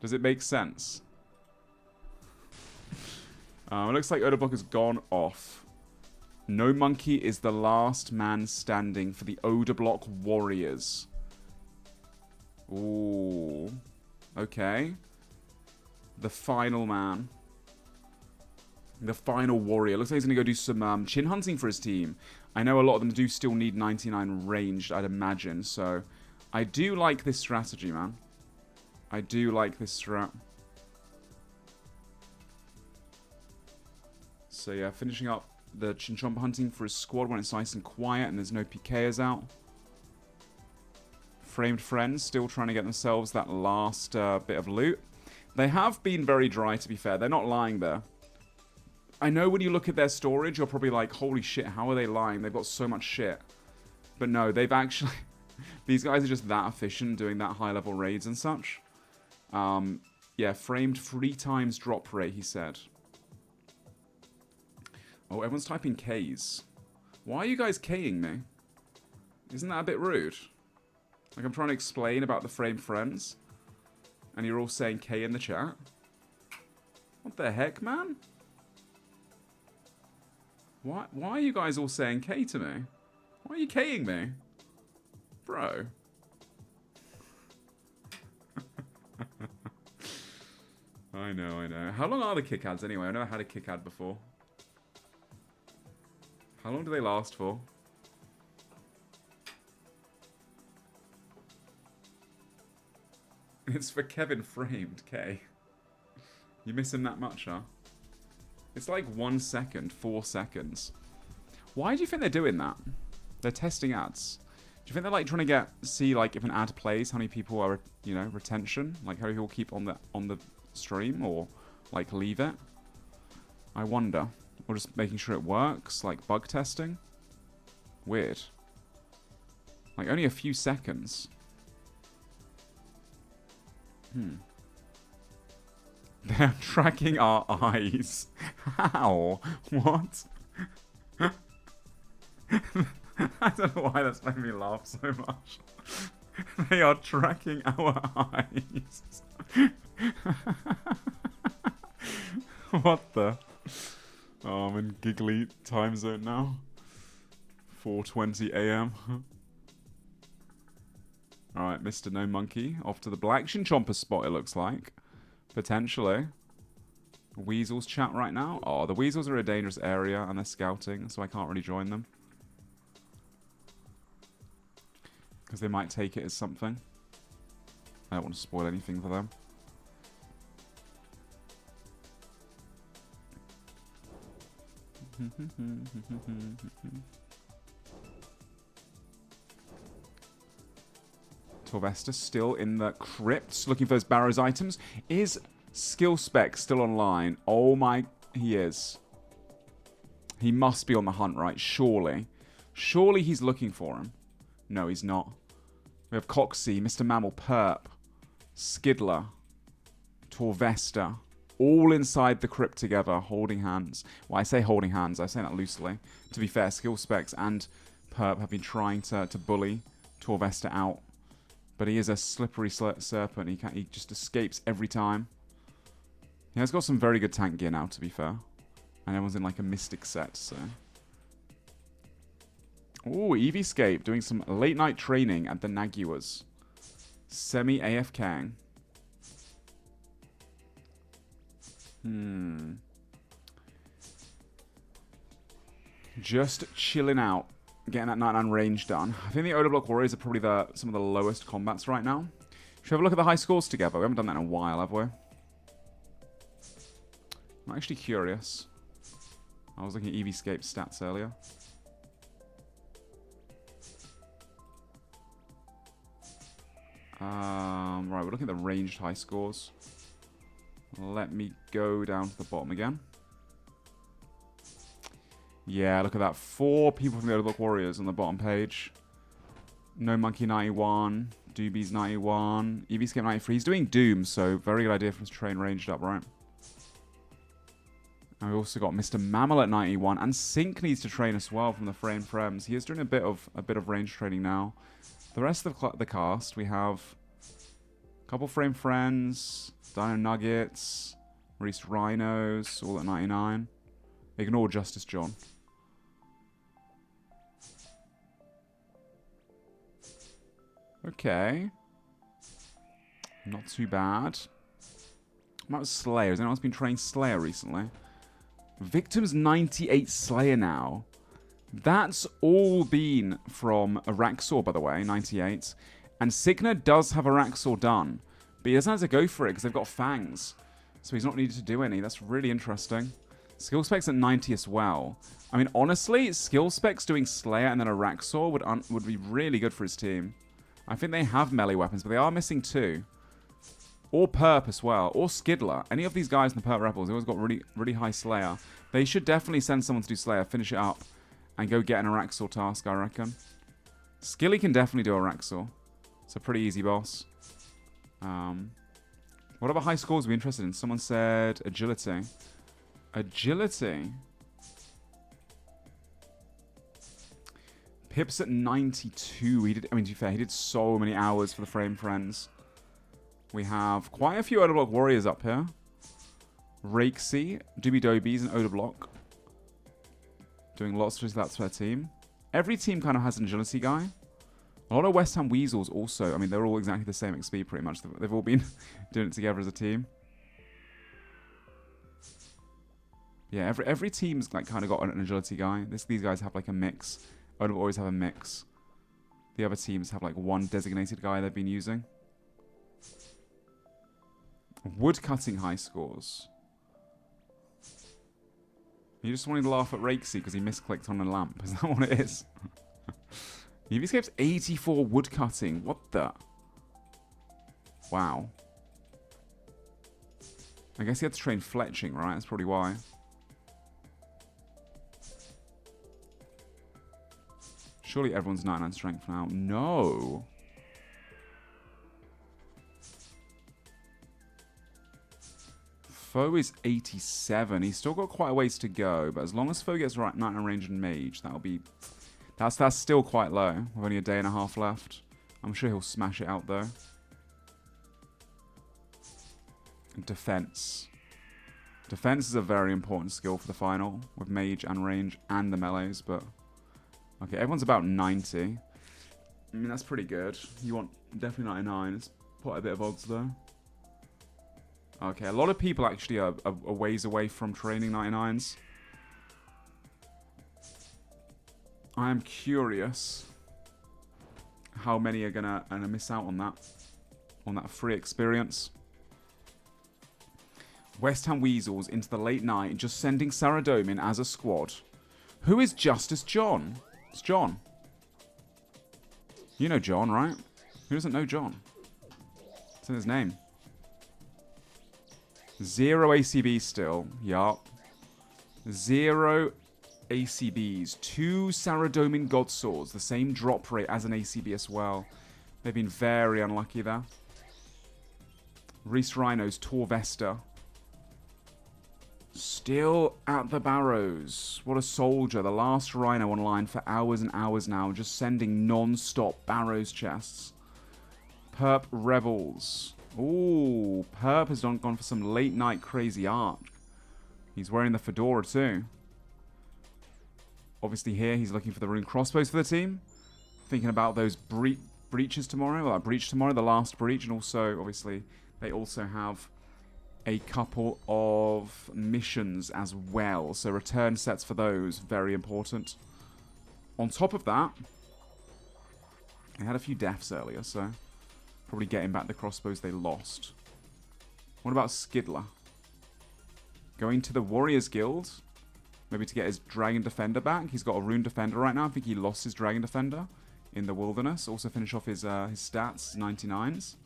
Does it make sense? It looks like Odoblock has gone off. No Monkey is the last man standing for the Odoblock Warriors. Ooh. Okay. The final man. The final warrior. Looks like he's going to go do some chin hunting for his team. I know a lot of them do still need 99 ranged, I'd imagine. So, I do like this strategy, man. I do like this strat. So yeah, finishing up the Chinchompa hunting for his squad when it's nice and quiet and there's no PKers out. Framed Friends still trying to get themselves that last bit of loot. They have been very dry, to be fair. They're not lying there. I know when you look at their storage, you're probably like, holy shit, how are they lying? They've got so much shit. But no, they've actually... These guys are just that efficient doing that high-level raids and such. Yeah, Framed 3 times drop rate, he said. Oh, everyone's typing Ks. Why are you guys K'ing me? Isn't that a bit rude? Like, I'm trying to explain about the Framed Friends. And you're all saying K in the chat? What the heck, man? Why are you guys all saying K to me? Why are you K-ing me? Bro. I know. How long are the kick ads anyway? I never had a kick ad before. How long do they last for? It's for Kevin Framed, K. You miss him that much, huh? It's like 1 second, 4 seconds. Why do you think they're doing that? They're testing ads. Do you think they're like trying to see like if an ad plays, how many people are, you know, retention? Like how many people keep on the stream or like leave it? I wonder. Or just making sure it works, like bug testing? Weird. Like only a few seconds. They're tracking our eyes. How? What? I don't know why that's made me laugh so much. They are tracking our eyes. What the? Oh, I'm in giggly time zone now. 4:20 a.m. Alright, Mr. No Monkey. Off to the Black Shin Chomper spot, it looks like. Potentially. Weasels chat right now. Oh, the Weasels are a dangerous area and they're scouting, so I can't really join them. Because they might take it as something. I don't want to spoil anything for them. Torvesta still in the crypts looking for those Barrows items. Is Skill Spec still online? Oh my, he is. He must be on the hunt, right? Surely. Surely he's looking for him. No, he's not. We have Coxie, Mr. Mammal, Perp, Skidler, Torvesta, all inside the crypt together, holding hands. Well, I say holding hands, I say that loosely. To be fair, Skill Specs and Perp have been trying to bully Torvesta out. But he is a slippery serpent. He just escapes every time. He has got some very good tank gear now, to be fair. And everyone's in like a Mystic set, so... Ooh, Eevescape doing some late night training at the Naguas. Semi-AFKing. Just chilling out. Getting that 99 range done. I think the Oda Block Warriors are probably some of the lowest combats right now. Should we have a look at the high scores together? We haven't done that in a while, have we? I'm actually curious. I was looking at Eevescape's stats earlier. Right, we're looking at the ranged high scores. Let me go down to the bottom again. Yeah, look at that. 4 people from the Overlook Warriors on the bottom page. No Monkey 91. Doobie's 91. Eevescape 93. He's doing Doom, so very good idea for him to train ranged up, right? And we also got Mr. Mammal at 91. And Sync needs to train as well from the Frame Frems. He is doing a bit of range training now. The rest of the cast, we have a couple Frame Friends, Dino Nuggets, Reese Rhinos, all at 99. Ignore Justice John. Okay. Not too bad. What about Slayer? Has anyone else been training Slayer recently? Victim's 98 Slayer now. That's all been from Araxor, by the way, 98. And Signa does have Araxor done. But he doesn't have to go for it because they've got fangs. So he's not needed to do any. That's really interesting. Skill Specs at 90 as well. I mean, honestly, Skill Specs doing Slayer and then Araxor would be really good for his team. I think they have melee weapons, but they are missing 2. Or Perp as well. Or Skidler. Any of these guys in the Perp Rebels, they always got really high Slayer. They should definitely send someone to do Slayer, finish it up, and go get an Araxor task, I reckon. Skilly can definitely do Araxor. It's a pretty easy boss. What other high scores are we interested in? Someone said Agility. Agility. Pip's at 92. To be fair, he did so many hours for the Frame Friends. We have quite a few Odablock warriors up here. Rakesy, Doobie Dobies, and Odablock. Doing lots of that to their team. Every team kind of has an agility guy. A lot of West Ham Weasels also. I mean, they're all exactly the same XP pretty much. They've all been doing it together as a team. Yeah, every team's like kind of got an agility guy. These guys have like a mix. Odablock always have a mix. The other teams have like one designated guy they've been using. Woodcutting high scores. You just wanted to laugh at Rakesy because he misclicked on a lamp. Is that what it is? UVscape's 84 woodcutting. What the? Wow. I guess he had to train fletching, right? That's probably why. Surely everyone's 99 strength now. No. Foe is 87. He's still got quite a ways to go, but as long as Foe gets right 99 range and mage, that'll be... That's still quite low. With only a day and a half left. I'm sure he'll smash it out though. Defense. Defense is a very important skill for the final, with mage and range and the melees, but... Okay, everyone's about 90. I mean, that's pretty good. You want definitely 99. It's quite a bit of odds though. Okay, a lot of people actually are a ways away from training 99s. I am curious how many are gonna miss out on that free experience. West Ham Weasels into the late night, just sending Saradomin in as a squad. Who is Justice John? It's John. You know John, right? Who doesn't know John? It's in his name. 0 ACB still. Yup. 0 ACBs. 2 Saradomin God Swords. The same drop rate as an ACB as well. They've been very unlucky there. Reese Rhinos, Torvesta. Still at the barrows. What a soldier. The last Rhino online for hours and hours now. Just sending non-stop barrows chests. Perp Rebels. Ooh, Perp has gone for some late night crazy art. He's wearing the fedora too. Obviously here he's looking for the rune crossbows for the team. Thinking about those breaches tomorrow. Well, breach tomorrow, the last breach. And also, obviously, they also have a couple of missions as well. So return sets for those. Very important. On top of that, they had a few deaths earlier, so... Probably getting back the crossbows they lost. What about Skidler? Going to the Warriors Guild. Maybe to get his Dragon Defender back. He's got a Rune Defender right now. I think he lost his Dragon Defender in the Wilderness. Also finish off his stats, 99s.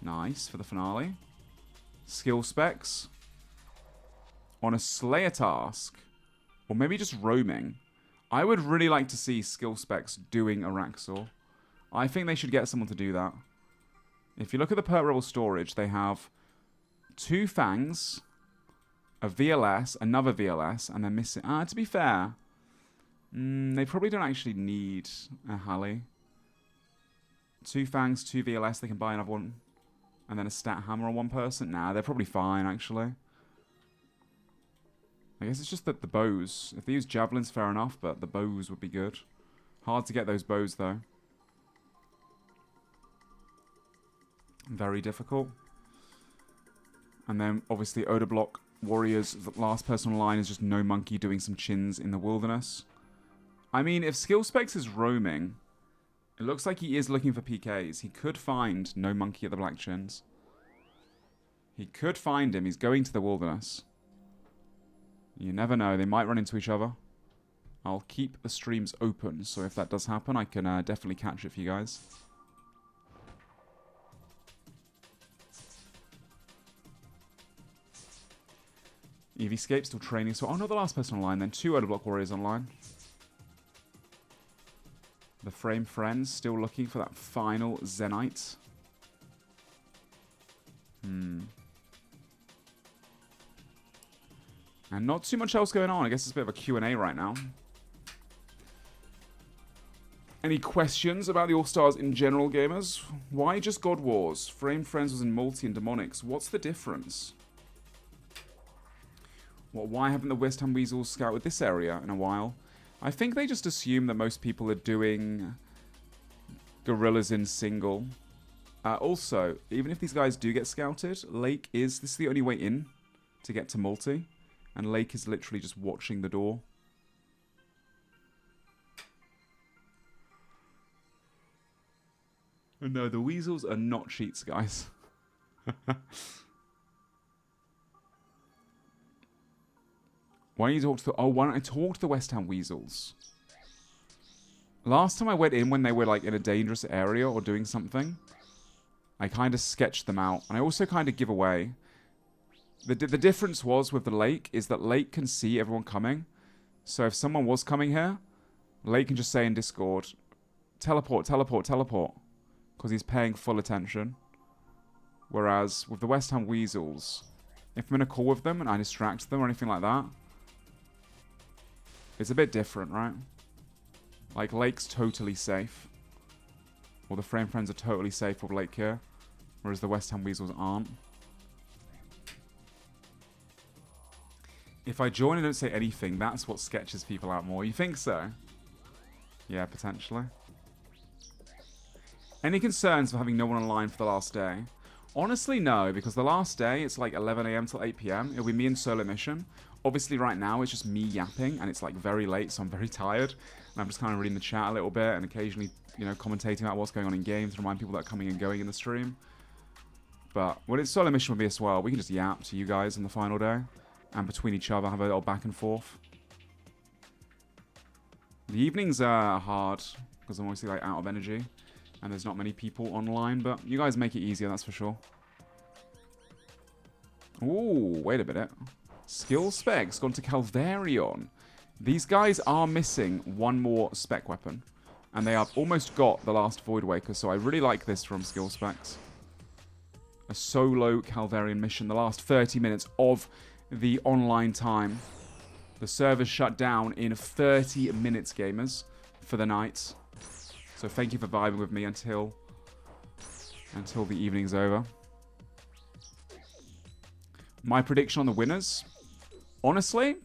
Nice for the finale. Skill specs. On a Slayer task. Or maybe just roaming. I would really like to see skill specs doing Araxor. I think they should get someone to do that. If you look at the Perp Rebel storage, they have 2 Fangs, a VLS, another VLS, and they're missing... to be fair, they probably don't actually need a Halley. 2 Fangs, 2 VLS, they can buy another one. And then a Stat Hammer on one person. Nah, they're probably fine, actually. I guess it's just that the bows. If they use Javelins, fair enough, but the bows would be good. Hard to get those bows, though. Very difficult. And then, obviously, Odablock Warriors, the last person on line is just No Monkey doing some chins in the Wilderness. I mean, if skill specs is roaming, it looks like he is looking for PKs. He could find No Monkey at the Black Chins. He could find him. He's going to the Wilderness. You never know. They might run into each other. I'll keep the streams open, so if that does happen, I can definitely catch it for you guys. EVscape still training. So, oh no, the last person online then. 2 Odablock Warriors online. The Frame Friends still looking for that final Zenite. And not too much else going on. I guess it's a bit of a Q&A right now. Any questions about the All-Stars in general, gamers? Why just God Wars? Frame Friends was in multi and demonics. What's the difference? Well, why haven't the West Ham Weasels scouted this area in a while? I think they just assume that most people are doing gorillas in single. Also, even if these guys do get scouted, Lake is... This is the only way in to get to multi. And Lake is literally just watching the door. No, the Weasels are not cheats, guys. Why don't you talk to the... Oh, why don't I talk to the West Ham Weasels? Last time I went in when they were, like, in a dangerous area or doing something, I kind of sketched them out. And I also kind of give away. The difference was with the Lake is that Lake can see everyone coming. So if someone was coming here, Lake can just say in Discord, teleport, teleport, teleport. Because he's paying full attention. Whereas with the West Ham Weasels, if I'm in a call with them and I distract them or anything like that, it's a bit different, right? Like, Lake's totally safe. Or the Frame Friends are totally safe with Lake here. Whereas the West Ham Weasels aren't. If I join and don't say anything, that's what sketches people out more. You think so? Yeah, potentially. Any concerns for having no one online for the last day? Honestly, no, because the last day, it's like 11 AM till 8 PM. It'll be me and SoloMission. Obviously, right now, it's just me yapping, and it's like very late, so I'm very tired. And I'm just kind of reading the chat a little bit, and occasionally, you know, commentating about what's going on in games to remind people that are coming and going in the stream. But when it's SoloMission with me as well, we can just yap to you guys on the final day. And between each other, have a little back and forth. The evenings are hard, because I'm obviously like out of energy. And there's not many people online, but you guys make it easier, that's for sure. Ooh, wait a minute. Skill specs gone to Calvarion. These guys are missing one more spec weapon. And they have almost got the last Void Waker, so I really like this from skill specs. A solo Calvarion mission, the last 30 minutes of the online time. The server's shut down in 30 minutes, gamers, for the night. So thank you for vibing with me until the evening's over. My prediction on the winners. Honestly,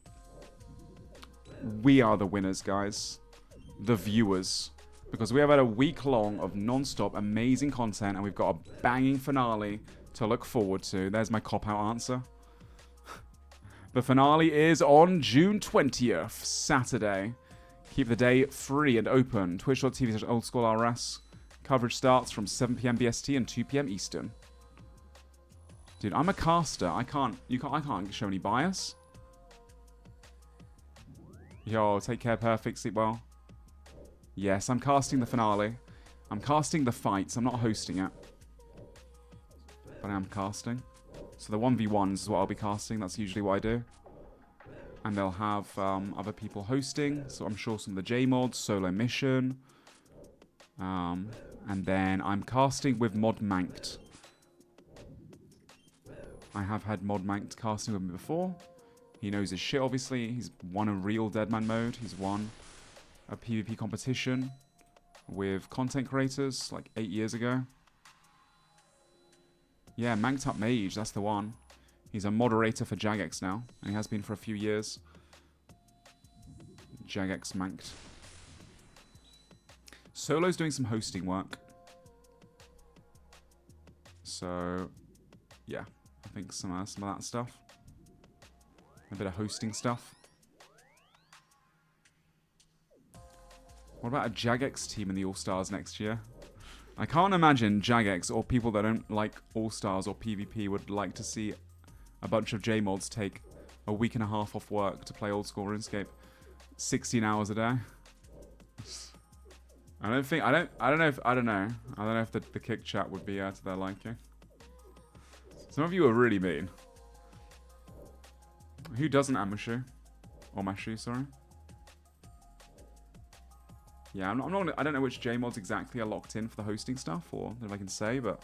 we are the winners, guys. The viewers. Because we have had a week long of non-stop amazing content and we've got a banging finale to look forward to. There's my cop-out answer. The finale is on June 20th, Saturday. Keep the day free and open. Twitch.tv/Old School RuneScape. Coverage starts from 7 PM BST and 2 PM Eastern. Dude, I'm a caster. I can't show any bias. Yo, take care, perfect, sleep well. Yes, I'm casting the finale. I'm casting the fights. I'm not hosting it. But I am casting. So the 1v1s is what I'll be casting. That's usually what I do. And they'll have other people hosting. So I'm sure some of the J-mods, SoloMission. And then I'm casting with Mod Manked. I have had Mod Manked casting with me before. He knows his shit, obviously. He's won a real Deadman mode. He's won a PvP competition with content creators like 8 years ago. Yeah, Manked Up Mage, that's the one. He's a moderator for Jagex now, and he has been for a few years. Jagex Manked. Solo's doing some hosting work. So, yeah, I think some of that stuff. A bit of hosting stuff. What about a Jagex team in the All Stars next year? I can't imagine Jagex or people that don't like All Stars or PvP would like to see a bunch of J-mods take a week and a half off work to play Old School RuneScape 16 hours a day. I don't know if the kick chat would be to their liking. Some of you are really mean. Who doesn't Amushu? Or Mashu, sorry. Yeah, I don't know which J-mods exactly are locked in for the hosting stuff, or if I can say, but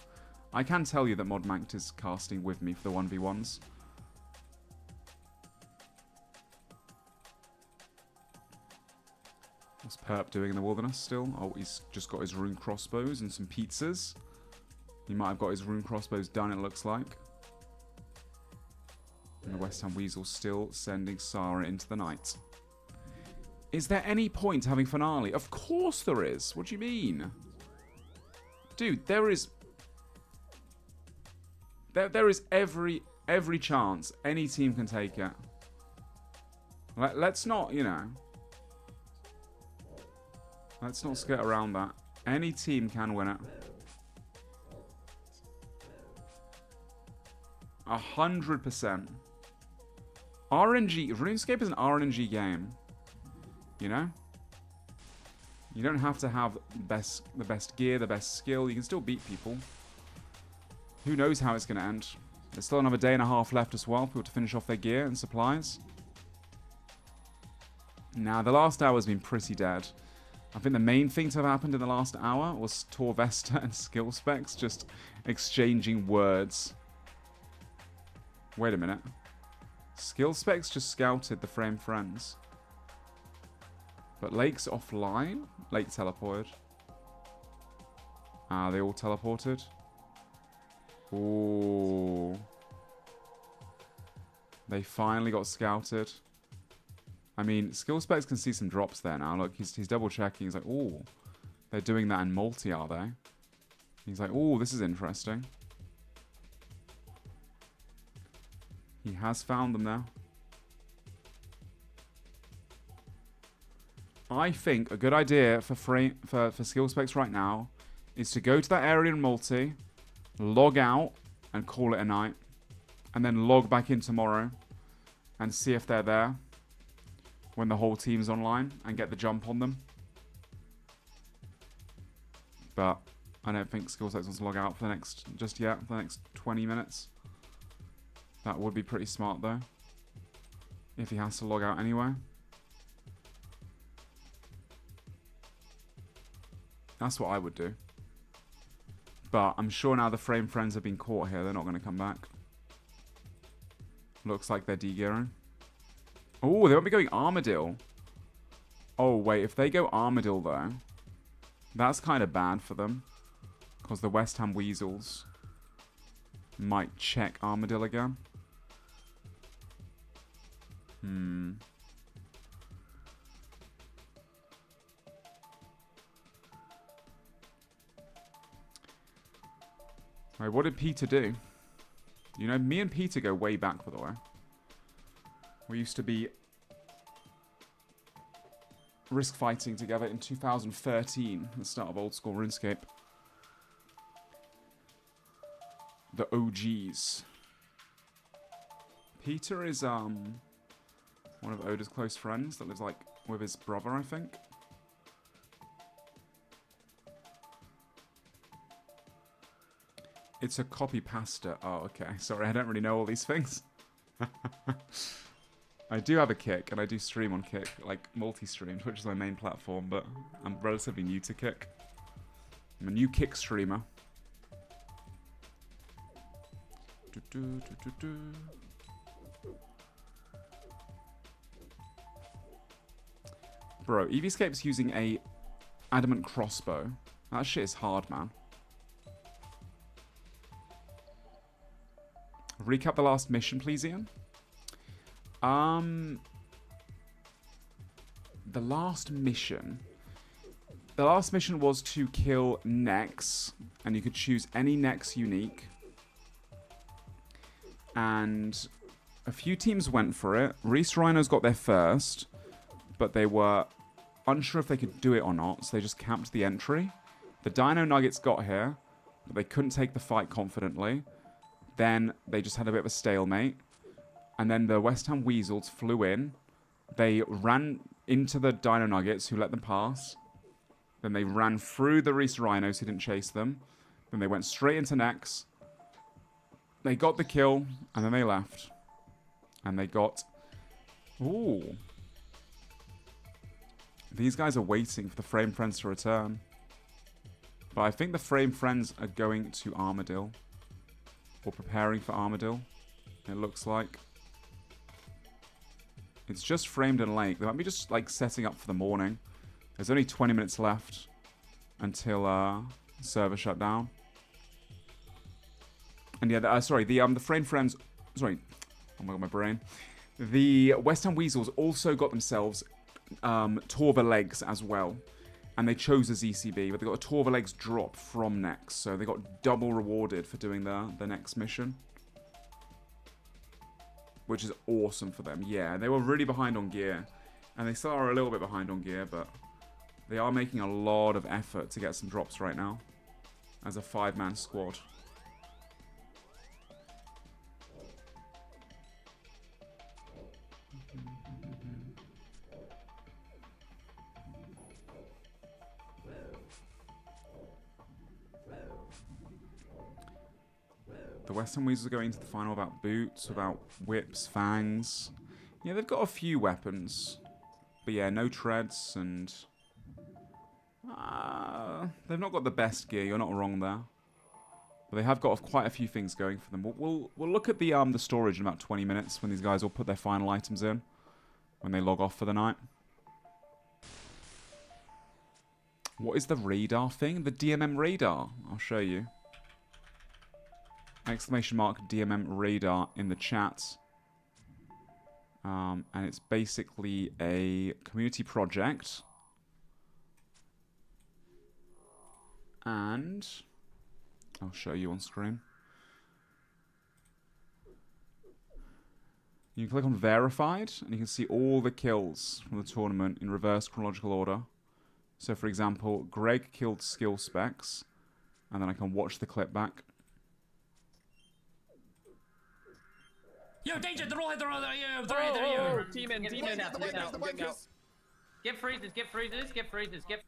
I can tell you that Mod Manked is casting with me for the 1v1s. What's Perp doing in the wilderness still? Oh, he's just got his rune crossbows and some pizzas. He might have got his rune crossbows done, it looks like. And the West Ham Weasel still sending Sarah into the night. Is there any point having finale? Of course there is. What do you mean? Dude, there is... There is every chance any team can take it. Let's not, you know... Let's not skirt around that. Any team can win it. 100%. RNG. RuneScape is an RNG game. You know? You don't have to have the best gear, the best skill. You can still beat people. Who knows how it's going to end. There's still another day and a half left as well for people to finish off their gear and supplies. Now, the last hour has been pretty dead. I think the main thing to have happened in the last hour was Torvesta and Skill Specs just exchanging words. Wait a minute. Skill Specs just scouted the Frame Friends. But Lake's offline? Lake teleported. Ah, they all teleported. Ooh. They finally got scouted. I mean, Skill Specs can see some drops there now. Look, he's double checking. He's like, ooh, they're doing that in multi, are they? He's like, ooh, this is interesting. He has found them now. I think a good idea for Skill Specs right now is to go to that area in multi, log out, and call it a night. And then log back in tomorrow and see if they're there when the whole team's online and get the jump on them. But I don't think Skill Specs wants to log out for the next, just yet, for the next 20 minutes. That would be pretty smart though, if he has to log out anyway. That's what I would do. But I'm sure now the Frame Friends have been caught here, they're not going to come back. Looks like they're de-gearing. Oh, they won't be going Armadillo. Oh, wait. If they go Armadillo, though, that's kind of bad for them. Because the West Ham Weasels might check Armadillo again. Wait, what did Peter do? You know, me and Peter go way back, by the way. We used to be risk fighting together in 2013, the start of Old School RuneScape. The OGs. Peter is one of Oda's close friends that lives like with his brother, I think. It's a copy pasta. Oh, okay. Sorry, I don't really know all these things. I do have a Kick, and I do stream on Kick, like multi-stream, which is my main platform, but I'm relatively new to Kick. I'm a new Kick streamer. Bro, EVscape's using a adamant crossbow. That shit is hard, man. Recap the last mission, please, Ian. The last mission was to kill Nex, and you could choose any Nex unique. And a few teams went for it. Reese Rhinos got there first, but they were unsure if they could do it or not, so they just camped the entry. The Dino Nuggets got here, but they couldn't take the fight confidently. Then they just had a bit of a stalemate. And then the West Ham Weasels flew in. They ran into the Dino Nuggets, who let them pass. Then they ran through the Reese Rhinos, who didn't chase them. Then they went straight into Nex. They got the kill, and then they left. And they got... Ooh. These guys are waiting for the Frame Friends to return. But I think the Frame Friends are going to Armadillo. Or preparing for Armadillo, it looks like. It's just Framed and Lake. They might be just like setting up for the morning. There's only 20 minutes left until server shut down. And yeah, sorry, the Frame Friends, sorry, oh my god, my brain. The West Ham Weasels also got themselves Torva legs as well. And they chose a ZCB, but they got a Torva legs drop from next. So they got double rewarded for doing the next mission. Which is awesome for them. Yeah, they were really behind on gear. And they still are a little bit behind on gear, but they are making a lot of effort to get some drops right now. As a 5-man squad. The West Ham Weasels are going into the final without boots, without whips, fangs. Yeah, they've got a few weapons. But yeah, no treads and... they've not got the best gear, you're not wrong there. But they have got quite a few things going for them. We'll look at the storage in about 20 minutes when these guys all put their final items in. When they log off for the night. What is the radar thing? The DMM radar. I'll show you. Exclamation mark DMM radar in the chat. And it's basically a community project. And I'll show you on screen. You can click on verified and you can see all the kills from the tournament in reverse chronological order. So for example, Greg killed skill specs, and then I can watch the clip back. Yo, danger! They're all here, they're all there, yo! Team in. Get freezers, get freezers, get freezers, get...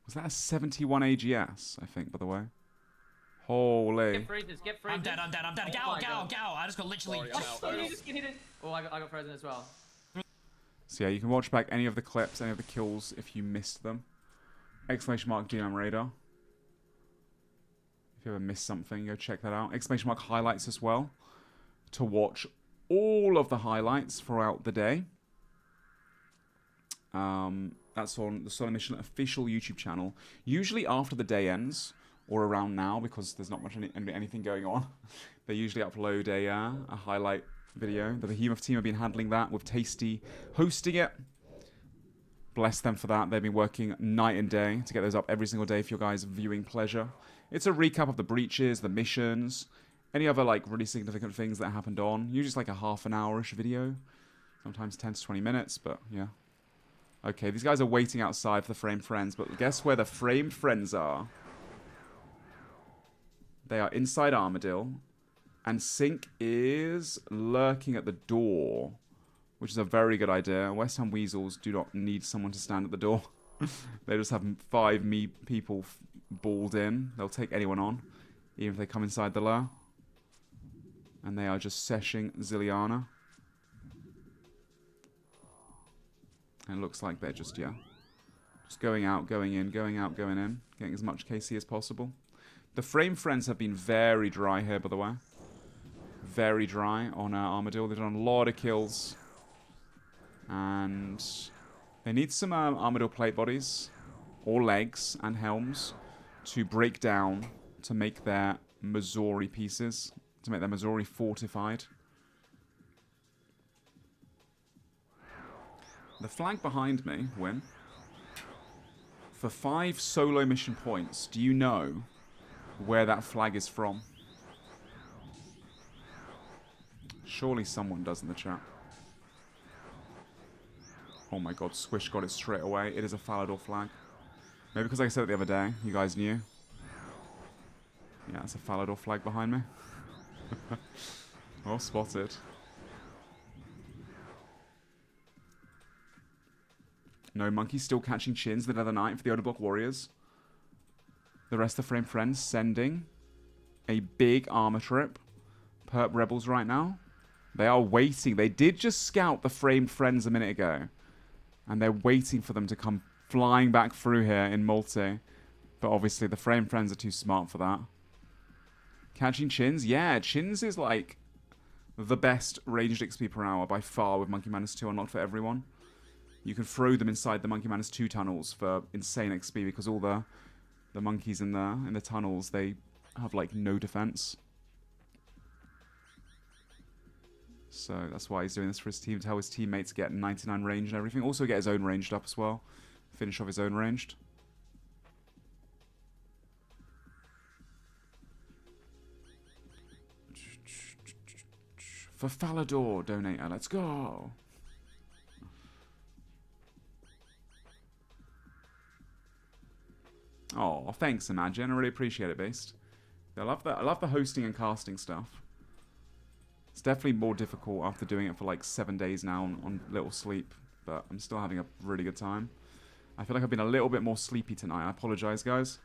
Was that a 71 AGS, I think, by the way? Holy. Get freezers, get freezers. I'm dead. Gow. I just got literally... Oh, I got frozen as well. So yeah, you can watch back any of the clips, any of the kills if you missed them. Exclamation mark DMM radar. If you ever missed something, go check that out. Exclamation mark highlights as well. To watch all of the highlights throughout the day. That's on the SoloMission official YouTube channel. Usually after the day ends, or around now, because there's not much anything going on. They usually upload a highlight video. The Behemoth team have been handling that with Tasty hosting it. Bless them for that. They've been working night and day to get those up every single day for your guys' viewing pleasure. It's a recap of the breaches, the missions, any other like really significant things that happened on. Usually it's like a half an hour-ish video. Sometimes 10 to 20 minutes, but yeah. Okay, these guys are waiting outside for the Frame Friends, but guess where the Frame Friends are? They are inside Armadillo, and Sync is lurking at the door, which is a very good idea. West Ham Weasels do not need someone to stand at the door. They just have 5 people balled in. They'll take anyone on, even if they come inside the lure. And they are just seshing Zilliana. And it looks like they're just, yeah, just going out, going in, going out, going in, getting as much KC as possible. The Frame Friends have been very dry here, by the way. Very dry on Armadillo. They've done a lot of kills. And they need some Armadillo plate bodies, or legs, and helms to break down to make their Missouri pieces, to make their Missouri fortified. The flag behind me, Win, for 5 solo mission points, do you know where that flag is from? Surely someone does in the chat. Oh my god, Squish got it straight away. It is a Falador flag. Maybe because I said it the other day, you guys knew. Yeah, it's a Falador flag behind me. Well spotted. No, Monkey's still catching chins the other night for the Odoblock Warriors. The rest of the Frame Friends sending a big armor trip. Perp Rebels right now. They are waiting. They did just scout the Frame Friends a minute ago. And they're waiting for them to come flying back through here in multi. But obviously the Frame Friends are too smart for that. Catching chins? Yeah, chins is like the best ranged XP per hour by far with Monkey Madness 2 unlocked for everyone. You can throw them inside the Monkey Madness 2 tunnels for insane XP because all the monkeys in the tunnels, they have like no defense. So that's why he's doing this for his team, to help his teammates get 99 range and everything. Also get his own ranged up as well. Finish off his own ranged. For Falador, donator, let's go. Oh, thanks, Imagine. I really appreciate it, Beast. I love that. I love the hosting and casting stuff. It's definitely more difficult after doing it for like 7 days now on little sleep, but I'm still having a really good time. I feel like I've been a little bit more sleepy tonight. I apologize, guys.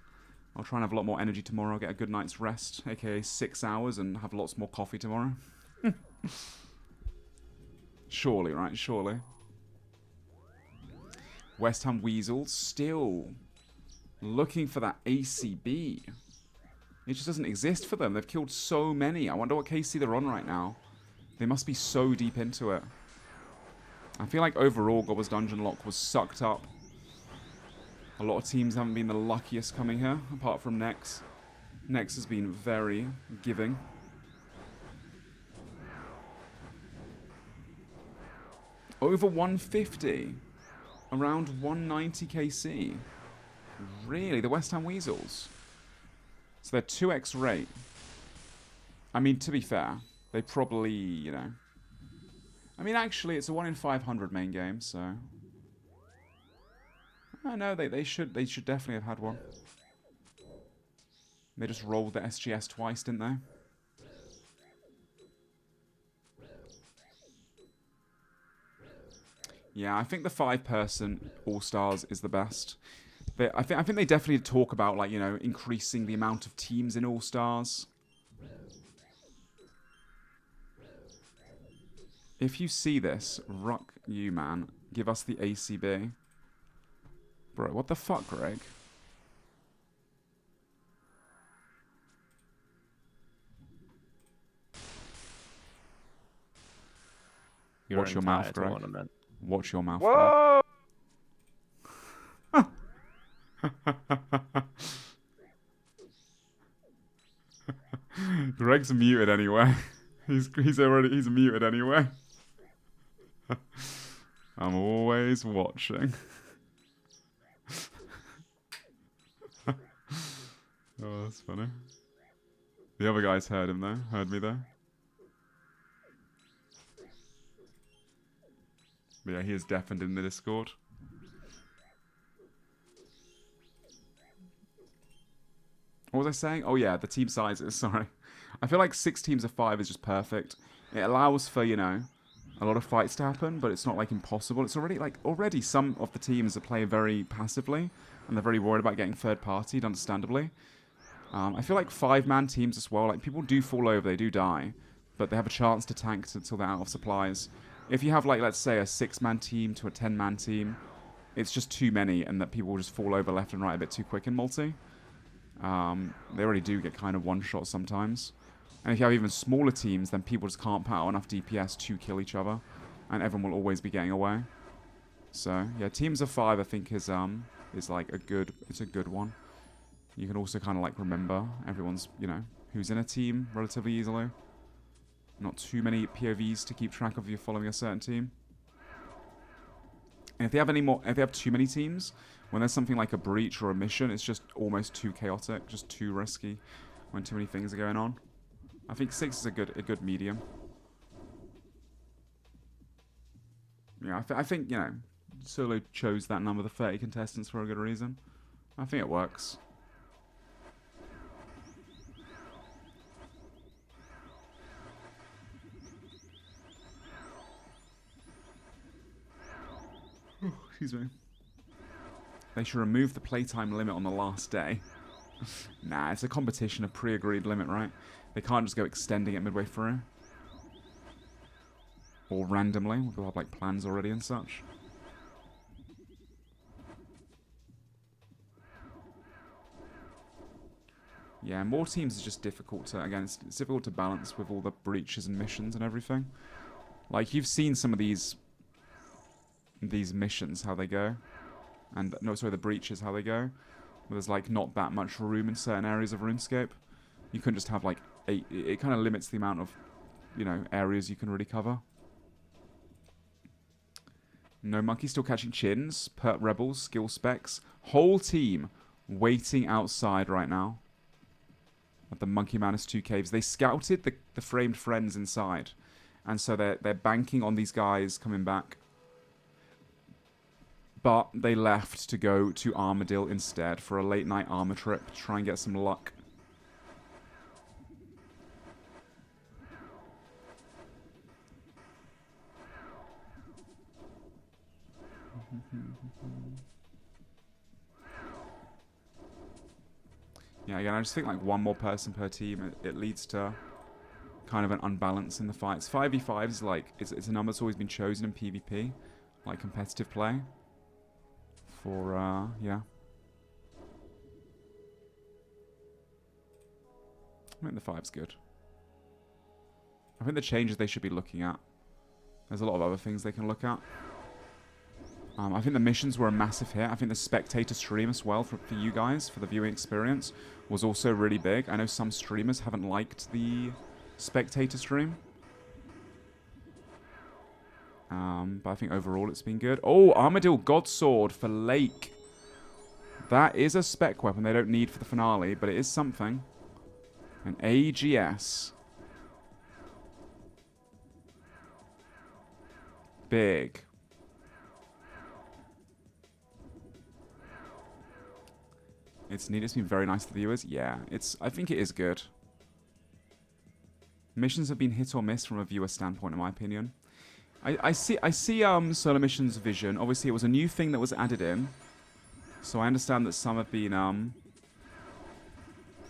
I'll try and have a lot more energy tomorrow. I'll get a good night's rest, aka 6 hours, and have lots more coffee tomorrow. Surely, right? Surely. West Ham Weasels still looking for that ACB. It just doesn't exist for them. They've killed so many. I wonder what KC they're on right now. They must be so deep into it. I feel like overall Gobbler's Dungeon Lock was sucked up. A lot of teams haven't been the luckiest coming here, apart from Nex. Nex has been very giving. Over 150. Around 190 KC. Really? The West Ham Weasels? So they're 2x rate. I mean, to be fair, they probably, you know... I mean, actually, it's a 1 in 500 main game, so... I know, they should definitely have had one. They just rolled the SGS twice, didn't they? Yeah, I think the 5-person All Stars is the best. I think they definitely talk about, like, you know, increasing the amount of teams in All Stars. If you see this, ruck you, man. Give us the ACB. Bro, what the fuck, Greg? Watch your mouth, Greg. Watch your mouth, Whoa! Greg's muted anyway. He's muted anyway. I'm always watching. Oh, that's funny. The other guys heard him though. Heard me though. But yeah, he is deafened in the Discord. What was I saying? Oh yeah, the team sizes, sorry. I feel like 6 teams of 5 is just perfect. It allows for, you know, a lot of fights to happen, but it's not like impossible. It's already some of the teams that play very passively, and they're very worried about getting third-partied, understandably. I feel like 5-man teams as well, like people do fall over, they do die, but they have a chance to tank until they're out of supplies. If you have, like, let's say a 6-man team to a 10-man team, it's just too many, and that people will just fall over left and right a bit too quick in multi. They already do get kind of one-shot sometimes. And if you have even smaller teams, then people just can't put out enough DPS to kill each other, and everyone will always be getting away. So yeah, teams of 5 I think is like a good one. You can also kind of like remember everyone's, you know, who's in a team relatively easily. Not too many POVs to keep track of if you're following a certain team. And if they have too many teams, when there's something like a breach or a mission, it's just almost too chaotic, just too risky when too many things are going on. I think 6 is a good medium. Yeah, I think, you know, Solo chose that number, the 30 contestants, for a good reason. I think it works. Excuse me. They should remove the playtime limit on the last day. Nah, it's a competition, a pre-agreed limit, right? They can't just go extending it midway through. Or randomly. We'll have like plans already and such. Yeah, more teams is just difficult to, again, it's difficult to balance with all the breaches and missions and everything. Like, you've seen some of these these missions, how they go. And, no, sorry, the breaches, how they go. Where there's, like, not that much room in certain areas of RuneScape. You couldn't just have, like, 8. It kind of limits the amount of, you know, areas you can really cover. No monkey still catching chins. Pert rebels, skill specs. Whole team waiting outside right now. At the Monkey Manus 2 caves. They scouted the framed friends inside. And so they're banking on these guys coming back. But they left to go to Armadillo instead for a late night armor trip to try and get some luck. Yeah, again, I just think like one more person per team, it leads to kind of an unbalance in the fights. 5v5 is like, it's a number that's always been chosen in PvP, like competitive play. For, yeah. I think the 5's good. I think the changes they should be looking at. There's a lot of other things they can look at. I think the missions were a massive hit. I think the spectator stream as well for you guys, for the viewing experience, was also really big. I know some streamers haven't liked the spectator stream. But I think overall it's been good. Oh, Armadillo Godsword for Lake. That is a spec weapon they don't need for the finale, but it is something. An AGS. Big. It's neat. It's been very nice to the viewers. Yeah, I think it is good. Missions have been hit or miss from a viewer standpoint, in my opinion. I see SoloMission's vision. Obviously, it was a new thing that was added in. So I understand that some have been,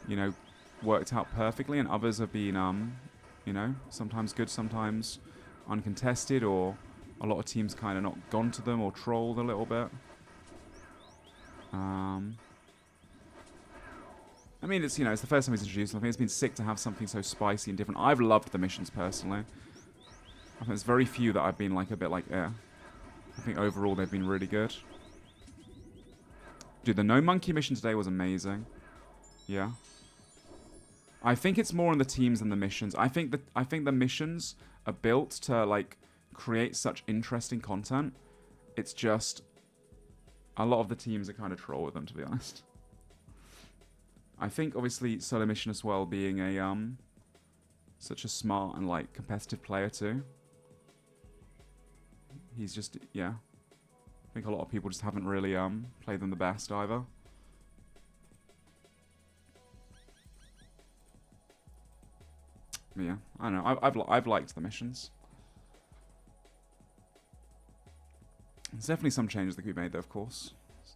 you know, worked out perfectly, and others have been, you know, sometimes good, sometimes uncontested, or a lot of teams kind of not gone to them or trolled a little bit. I mean, it's, you know, it's the first time it's introduced. I think it's been sick to have something so spicy and different. I've loved the missions, personally. I think there's very few that I've been, like, a bit like, eh. I think overall they've been really good. Dude, the No Monkey mission today was amazing. Yeah. I think it's more on the teams than the missions. I think the missions are built to, like, create such interesting content. It's just a lot of the teams are kind of troll with them, to be honest. I think, obviously, SoloMission as well, being a, such a smart and, like, competitive player, too. He's just, yeah. I think a lot of people just haven't really, played them the best, either. But yeah, I don't know. I've liked the missions. There's definitely some changes that could be made, though, of course.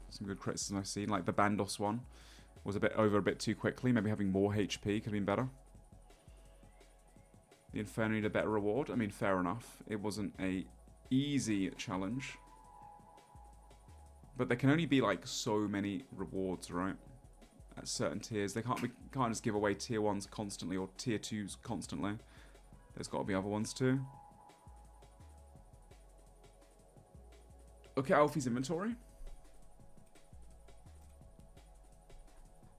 Some good criticism I've seen, like the Bandos one. Was a bit too quickly. Maybe having more HP could have been better. The Inferno need a better reward. I mean, fair enough. It wasn't a easy challenge. But there can only be like so many rewards, right? At certain tiers. We can't just give away tier 1s constantly or tier 2s constantly. There's got to be other ones too. Look at Alfie's inventory.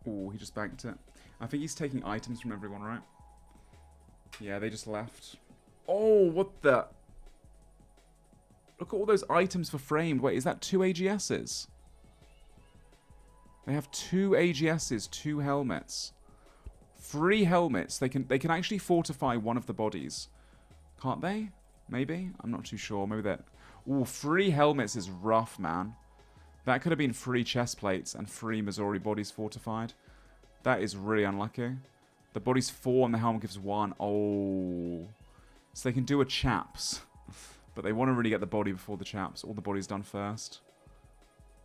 Oh, he just banked it. I think he's taking items from everyone, right? Yeah, they just left. Oh, what the... Look at all those items for framed. Wait, is that 2 AGSs? They have 2 AGSs, 2 helmets. 3 helmets. They can actually fortify one of the bodies. Can't they? Maybe? I'm not too sure. Maybe that... Ooh, 3 helmets is rough, man. That could have been 3 chest plates and 3 Missouri bodies fortified. That is really unlucky. The body's 4 and the helmet gives 1. Oh. So they can do a chaps. But they want to really get the body before the chaps. All the body's done first.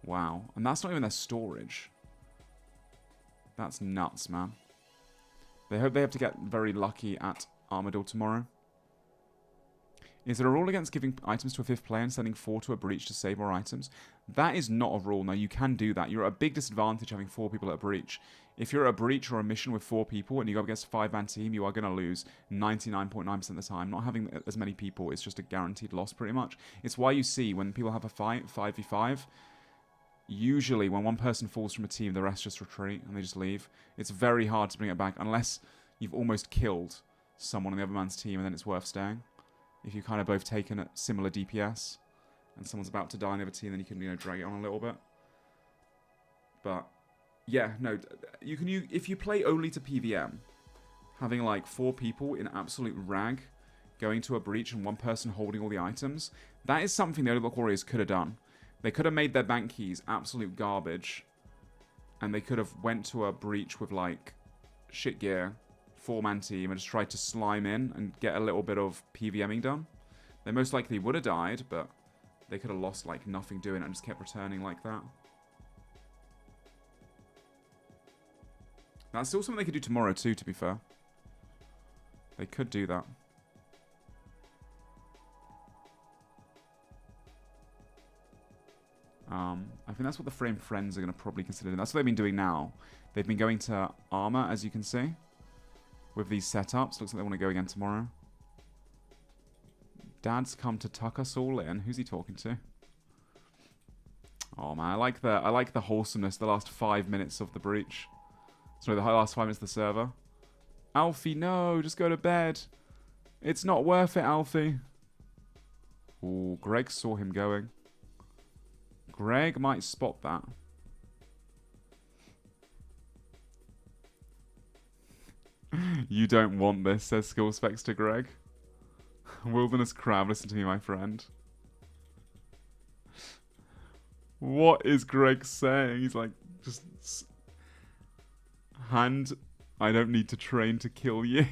Wow. And that's not even their storage. That's nuts, man. They hope they have to get very lucky at Armadillo tomorrow. Is there a rule against giving items to a 5th player and sending 4 to a breach to save more items? That is not a rule. No, you can do that. You're at a big disadvantage having 4 people at a breach. If you're at a breach or a mission with 4 people and you go up against a 5-man team, you are going to lose 99.9% of the time. Not having as many people is just a guaranteed loss pretty much. It's why you see when people have a fight, 5v5, usually when one person falls from a team, the rest just retreat and they just leave. It's very hard to bring it back unless you've almost killed someone on the other man's team and then it's worth staying. If you kind of both taken at similar DPS and someone's about to die on the other team, then you can, drag it on a little bit. But yeah, no, you can if you play only to PVM, having like 4 people in absolute rag going to a breach and 1 person holding all the items, that is something the Old Block Warriors could have done. They could have made their bank keys absolute garbage, and they could have went to a breach with like shit gear, 4-man team, and just tried to slime in and get a little bit of PVMing done. They most likely would have died, but they could have lost like nothing doing it and just kept returning like that. That's still something they could do tomorrow too, to be fair. They could do that. I think that's what the Frame Friends are going to probably consider doing. That's what they've been doing now. They've been going to Armor, as you can see, with these setups. Looks like they want to go again tomorrow. Dad's come to tuck us all in. Who's he talking to? Oh man, I like the wholesomeness. The last 5 minutes of the breach. Sorry, the last 5 minutes of the server. Alfie, no, just go to bed. It's not worth it, Alfie. Ooh, Greg saw him going. Greg might spot that. You don't want this, says Skill Specs to Greg. Wilderness Crab, listen to me, my friend. What is Greg saying? He's like, just... Hand, I don't need to train to kill you.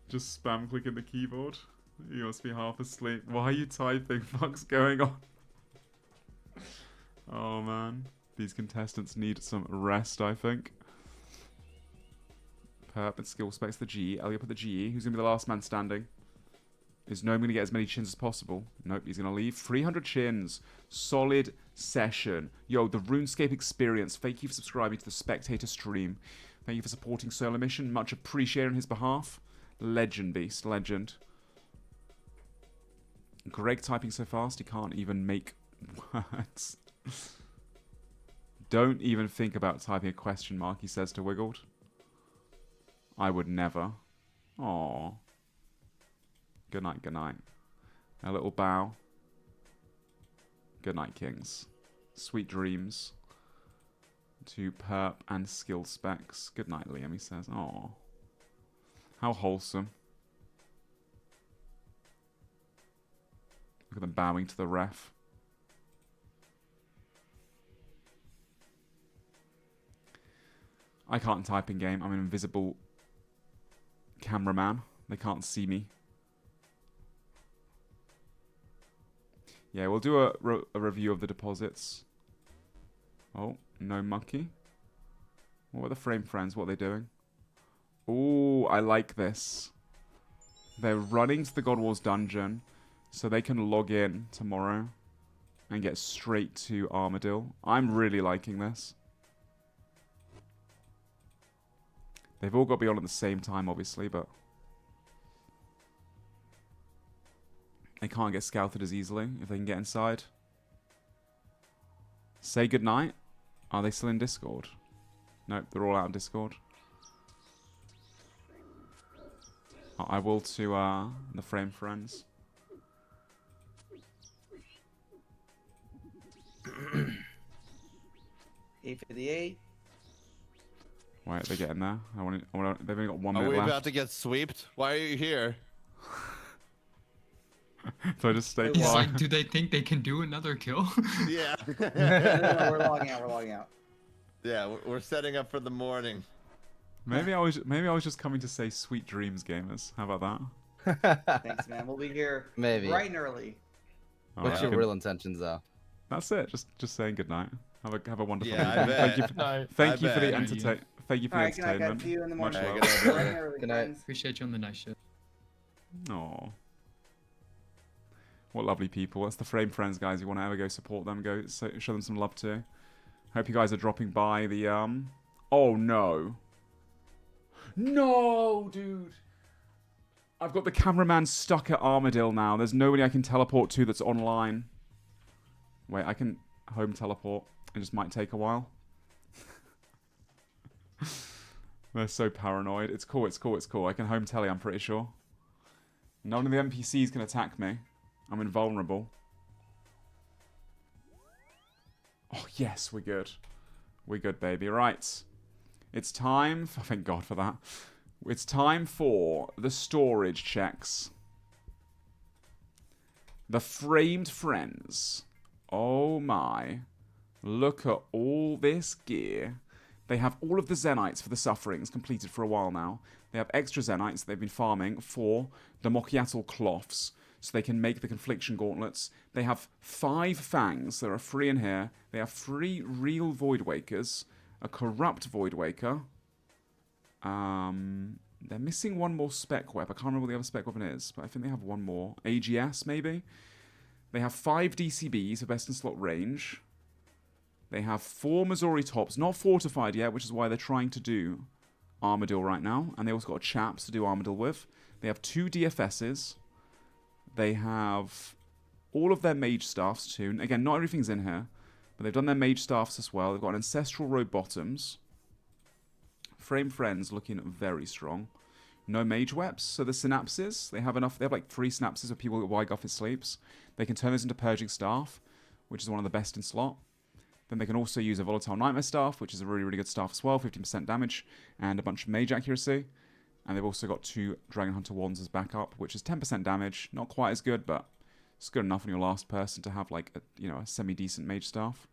Just spam clicking the keyboard. You must be half asleep. Why are you typing? What's going on? Oh man. These contestants need some rest, I think. Perp and Skill Specs the GE. Elliot put the GE. Who's going to be the last man standing? Is Gnome going to get as many chins as possible? Nope, he's going to leave. 300 chins. Solid session. Yo, the RuneScape experience. Thank you for subscribing to the Spectator stream. Thank you for supporting SoloMission. Much appreciated on his behalf. Legend, Beast. Legend. Greg typing so fast he can't even make words. Don't even think about typing a question mark, he says to Wiggled. I would never. Aww. Good night, good night. A little bow. Good night, kings. Sweet dreams. To Perp and Skill Specs. Good night, Liam, he says. Aww. How wholesome. Look at them bowing to the ref. I can't type in game. I'm an invisible cameraman. They can't see me. Yeah, we'll do a review of the deposits. Oh, no monkey. What are the Frame Friends? What are they doing? Ooh, I like this. They're running to the God Wars dungeon so they can log in tomorrow and get straight to Armadillo. I'm really liking this. They've all got to be on at the same time, obviously, but they can't get scouted as easily if they can get inside. Say goodnight. Are they still in Discord? Nope, they're all out of Discord. I will to the Frame Friends. $8.58. Wait, they're getting there. They've only got 1 minute left. Are we left. about to get sweeped? Why are you here? So I just stay He's quiet. like, do they think they can do another kill? Yeah. No, we're logging out. We're logging out. Yeah, we're setting up for the morning. Maybe I was just coming to say sweet dreams, gamers. How about that? Thanks, man. We'll be here Maybe. bright and early. What's your real intentions, though? That's it. Just saying goodnight. Have a wonderful Yeah, evening. I Thank you. bet. Thank you for the bet. entertainment. Thank you for All the right, good night, guys. entertainment. See you in the Much morning. love. Bright and early, Good night. friends. Appreciate you on the night shift. Aw. What lovely people. That's the Frame Friends, guys. You want to ever go support them, go show them some love too. Hope you guys are dropping by the, Oh, no. No, dude. I've got the cameraman stuck at Armadillo now. There's nobody I can teleport to that's online. Wait, I can home teleport. It just might take a while. They're so paranoid. It's cool, it's cool, it's cool. I can home tele, I'm pretty sure. None of the NPCs can attack me. I'm invulnerable. Oh, yes, we're good. We're good, baby. Right. It's time... Thank God for that. It's time for the storage checks. The Framed Friends. Oh, my. Look at all this gear. They have all of the Zenites for the Sufferings completed for a while now. They have extra Zenites they've been farming for the Mokiatl Cloths, so they can make the Confliction Gauntlets. They have 5 Fangs that are free in here. They have 3 real Voidwakers, a Corrupt Voidwaker. They're missing one more Spec Web. I can't remember what the other Spec Weapon is, but I think they have one more. AGS, maybe? They have 5 DCBs for best in slot range. They have 4 Missouri Tops, not fortified yet, which is why they're trying to do Armadillo right now. And they also got Chaps to do Armadillo with. They have 2 DFSs. They have all of their Mage Staffs too. Again, not everything's in here, but they've done their Mage Staffs as well. They've got an Ancestral Robe Bottoms. Frame Friends looking very strong. No Mage Weps. So the Synapses, they have enough. They have like 3 Synapses for people who Wygoff sleeps. They can turn this into Purging Staff, which is one of the best in slot. Then they can also use a Volatile Nightmare Staff, which is a really, really good staff as well. 15% damage and a bunch of Mage Accuracy. And they've also got 2 Dragon Hunter Wands as backup, which is 10% damage. Not quite as good, but it's good enough on your last person to have like a semi-decent Mage Staff.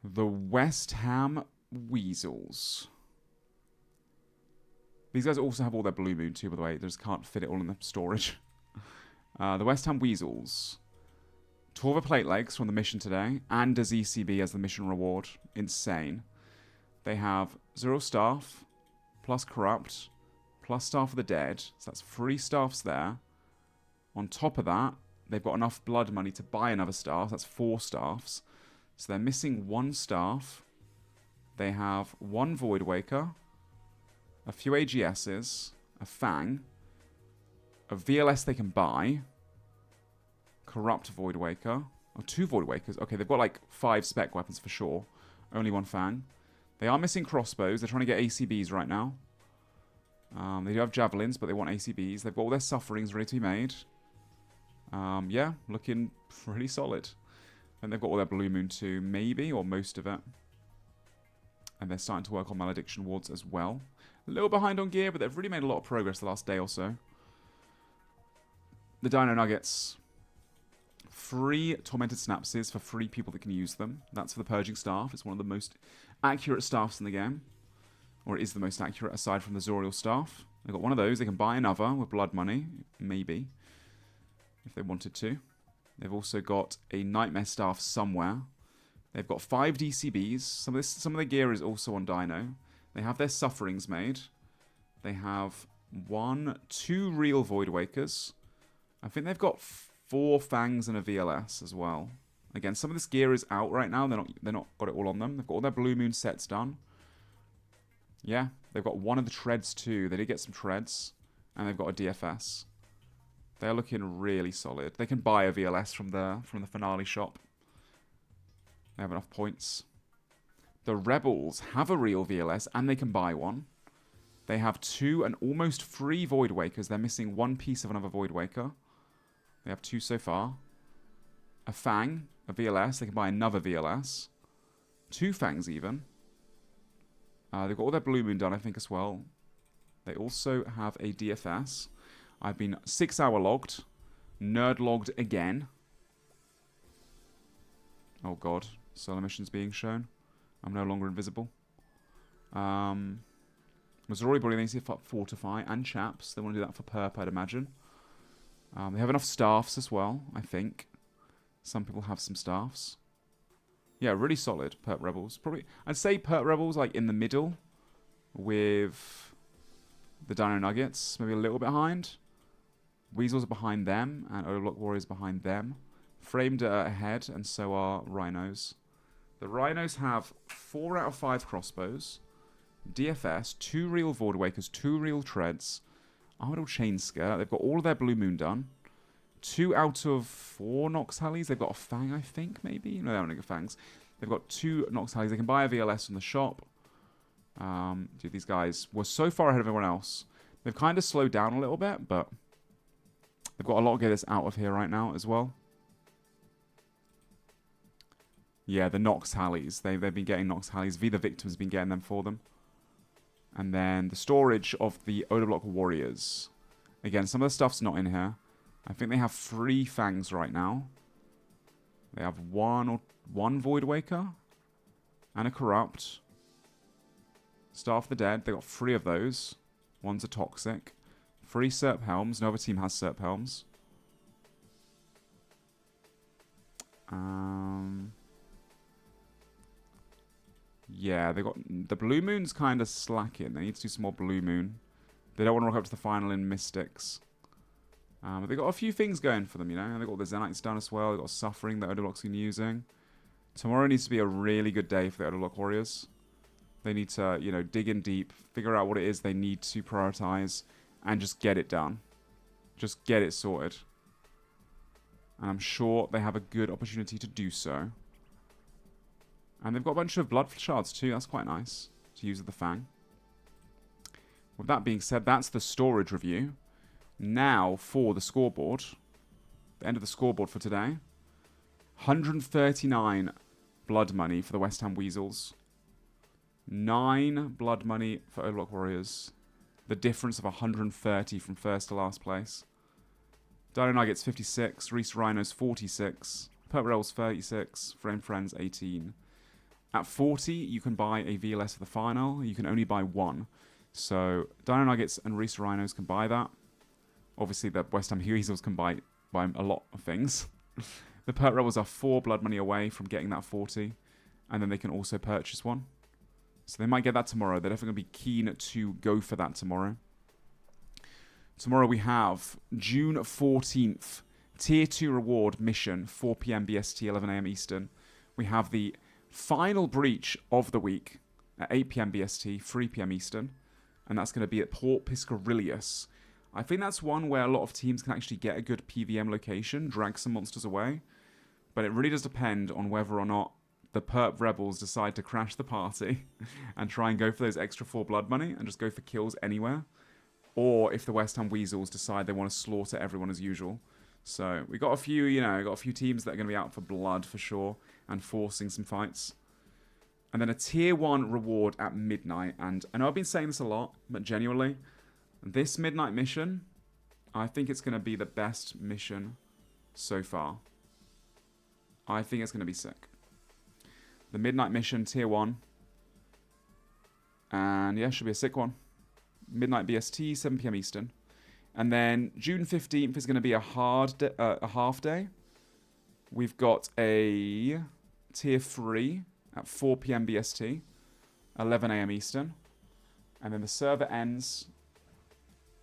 The West Ham Weasels. These guys also have all their Blue Moon too, by the way. They just can't fit it all in the storage. The West Ham Weasels. 12 plate legs from the mission today, and a ZCB as the mission reward. Insane. They have 0 staff, plus corrupt, plus Staff of the Dead. So that's 3 staffs there. On top of that, they've got enough blood money to buy another staff. That's 4 staffs. So they're missing 1 staff. They have 1 Voidwaker, a few AGSs, a Fang, a VLS they can buy, Corrupt Voidwaker, or 2 Voidwakers. Okay, they've got like 5 spec weapons for sure. Only 1 Fang. They are missing crossbows. They're trying to get ACBs right now. They do have javelins, but they want ACBs. They've got all their Sufferings ready to be made. Yeah, looking pretty solid. And they've got all their Blue Moon too, maybe, or most of it. And they're starting to work on Malediction Wards as well. A little behind on gear, but they've really made a lot of progress the last day or so. The Dino Nuggets. 3 Tormented Synapses for 3 people that can use them. That's for the Purging Staff. It's one of the most accurate staffs in the game. Or it is the most accurate aside from the Zoriel Staff. They've got one of those. They can buy another with blood money. Maybe. If they wanted to. They've also got a Nightmare Staff somewhere. They've got 5 DCBs. Some of the gear is also on Dino. They have their Sufferings made. They have 2 real Voidwakers. I think they've got 4 Fangs and a VLS as well. Again, some of this gear is out right now. They're not got it all on them. They've got all their Blue Moon sets done. Yeah, they've got one of the treads too. They did get some treads, and they've got a DFS. They're looking really solid. They can buy a VLS from the finale shop. They have enough points. The Rebels have a real VLS, and they can buy one. They have 2 and almost 3 Voidwakers. They're missing 1 piece of another Voidwaker. They have 2 so far. A Fang, a VLS. They can buy another VLS. 2 Fangs even. They've got all their Blue Moon done, I think, as well. They also have a DFS. I've been 6-hour logged. Nerd logged again. Oh god. SoloMission's being shown. I'm no longer invisible. Missouri Body, they need to fortify, and Chaps. They want to do that for Perp, I'd imagine. They have enough staffs as well, I think. Some people have some staffs. Yeah, really solid, Perp Rebels. Probably, I'd say Perp Rebels, like, in the middle with the Dino Nuggets. Maybe a little bit behind. Weasels are behind them, and Odablock Warriors behind them. Framed are ahead, and so are Rhinos. The Rhinos have 4 out of 5 crossbows, DFS, 2 real Voidwakers, 2 real Treads, Idle Chainskirt. They've got all of their Blue Moon done. 2 out of 4 Nox Tallies. They've got a Fang, I think, maybe? No, they haven't got Fangs. They've got 2 Nox Tallies. They can buy a VLS from the shop. Dude, these guys were so far ahead of everyone else. They've kind of slowed down a little bit, but they've got a lot of gears out of here right now as well. Yeah, the Nox Tallies. They've been getting Nox Tallies. V the Victim's been getting them for them. And then the storage of the Odablock Warriors. Again, some of the stuff's not in here. I think they have 3 Fangs right now. They have one Voidwaker and a Corrupt. Staff of the Dead. They got 3 of those. One's a Toxic. 3 Serp Helms. No other team has Serp Helms. Yeah, they got the Blue Moon's kind of slacking. They need to do some more Blue Moon. They don't want to rock up to the final in Mystics. But they got a few things going for them, you know. They got the Zenites done as well. They got Suffering that Odablock's been using. Tomorrow needs to be a really good day for the Odablock Warriors. They need to, you know, dig in deep, figure out what it is they need to prioritize, and just get it done. Just get it sorted. And I'm sure they have a good opportunity to do so. And they've got a bunch of blood shards too. That's quite nice to use with the Fang. With that being said, that's the storage review. Now for the scoreboard. The end of the scoreboard for today. 139 blood money for the West Ham Weasels. 9 blood money for Odablock Warriors. The difference of 130 from first to last place. Dino Nuggets 56. Reese Rhinos 46. Purple Rebels 36. Frame Friends 18. At 40, you can buy a VLS for the final. You can only buy 1. So, Dino Nuggets and Reese Rhinos can buy that. Obviously, the West Ham Weasels can buy a lot of things. The Pert Rebels are 4 blood money away from getting that 40. And then they can also purchase one. So they might get that tomorrow. They're definitely going to be keen to go for that tomorrow. Tomorrow we have June 14th. Tier 2 reward mission, 4 PM BST, 11 AM Eastern. We have the final breach of the week at 8 PM BST, 3 PM Eastern. And that's going to be at Port Piscarilius. I think that's one where a lot of teams can actually get a good PVM location, drag some monsters away. But it really does depend on whether or not the Perp Rebels decide to crash the party and try and go for those extra 4 blood money and just go for kills anywhere. Or if the West Ham Weasels decide they want to slaughter everyone as usual. So we got a few, you know, got a few teams that are going to be out for blood for sure and forcing some fights. And then a tier 1 reward at midnight. And I know I've been saying this a lot, but genuinely, this midnight mission, I think it's going to be the best mission so far. I think it's going to be sick. The midnight mission, tier 1. And yeah, should be a sick one. Midnight BST, 7 PM Eastern. And then June 15th is going to be a half day. We've got a tier 3 at 4 PM BST, 11 AM Eastern. And then the server ends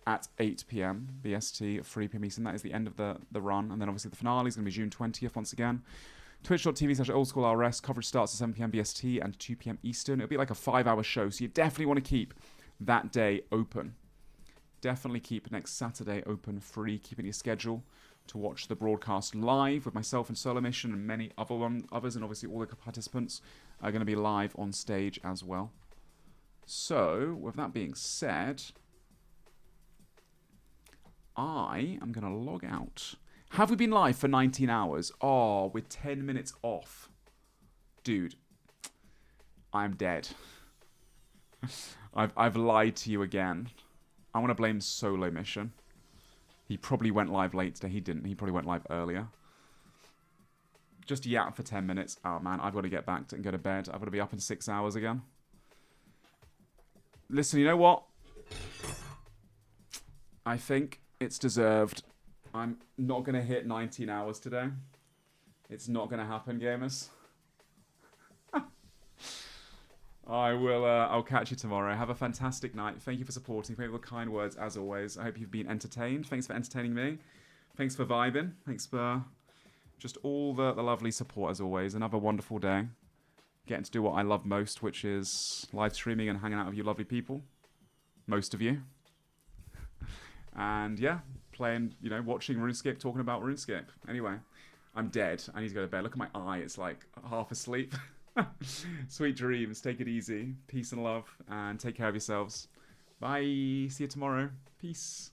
at 8 PM BST, 3 PM Eastern. That is the end of the run. And then obviously the finale is going to be June 20th once again. Twitch.tv/Old School RuneScape. Coverage starts at 7 PM BST and 2 PM Eastern. It'll be like a 5-hour show, so you definitely want to keep that day open. Definitely keep next Saturday open, free. Keep in your schedule to watch the broadcast live with myself and SoloMission and many others, and obviously all the participants are going to be live on stage as well. So, with that being said, I am going to log out. Have we been live for 19 hours? Oh, we're 10 minutes off. Dude, I'm dead. I've lied to you again. I want to blame SoloMission. He probably went live late today. He didn't. He probably went live earlier. Just yap for 10 minutes. Oh, man, I've got to get back and go to bed. I've got to be up in 6 hours again. Listen, you know what? I think it's deserved. I'm not going to hit 19 hours today. It's not going to happen, gamers. I will. I'll catch you tomorrow. Have a fantastic night. Thank you for supporting. Thank you for the kind words as always. I hope you've been entertained. Thanks for entertaining me. Thanks for vibing. Thanks for just all the lovely support as always. Another wonderful day. Getting to do what I love most, which is live streaming and hanging out with you lovely people. Most of you. And yeah, playing, you know, watching RuneScape, talking about RuneScape. Anyway, I'm dead. I need to go to bed. Look at my eye. It's like half asleep. Sweet dreams. Take it easy. Peace and love. And take care of yourselves. Bye. See you tomorrow. Peace.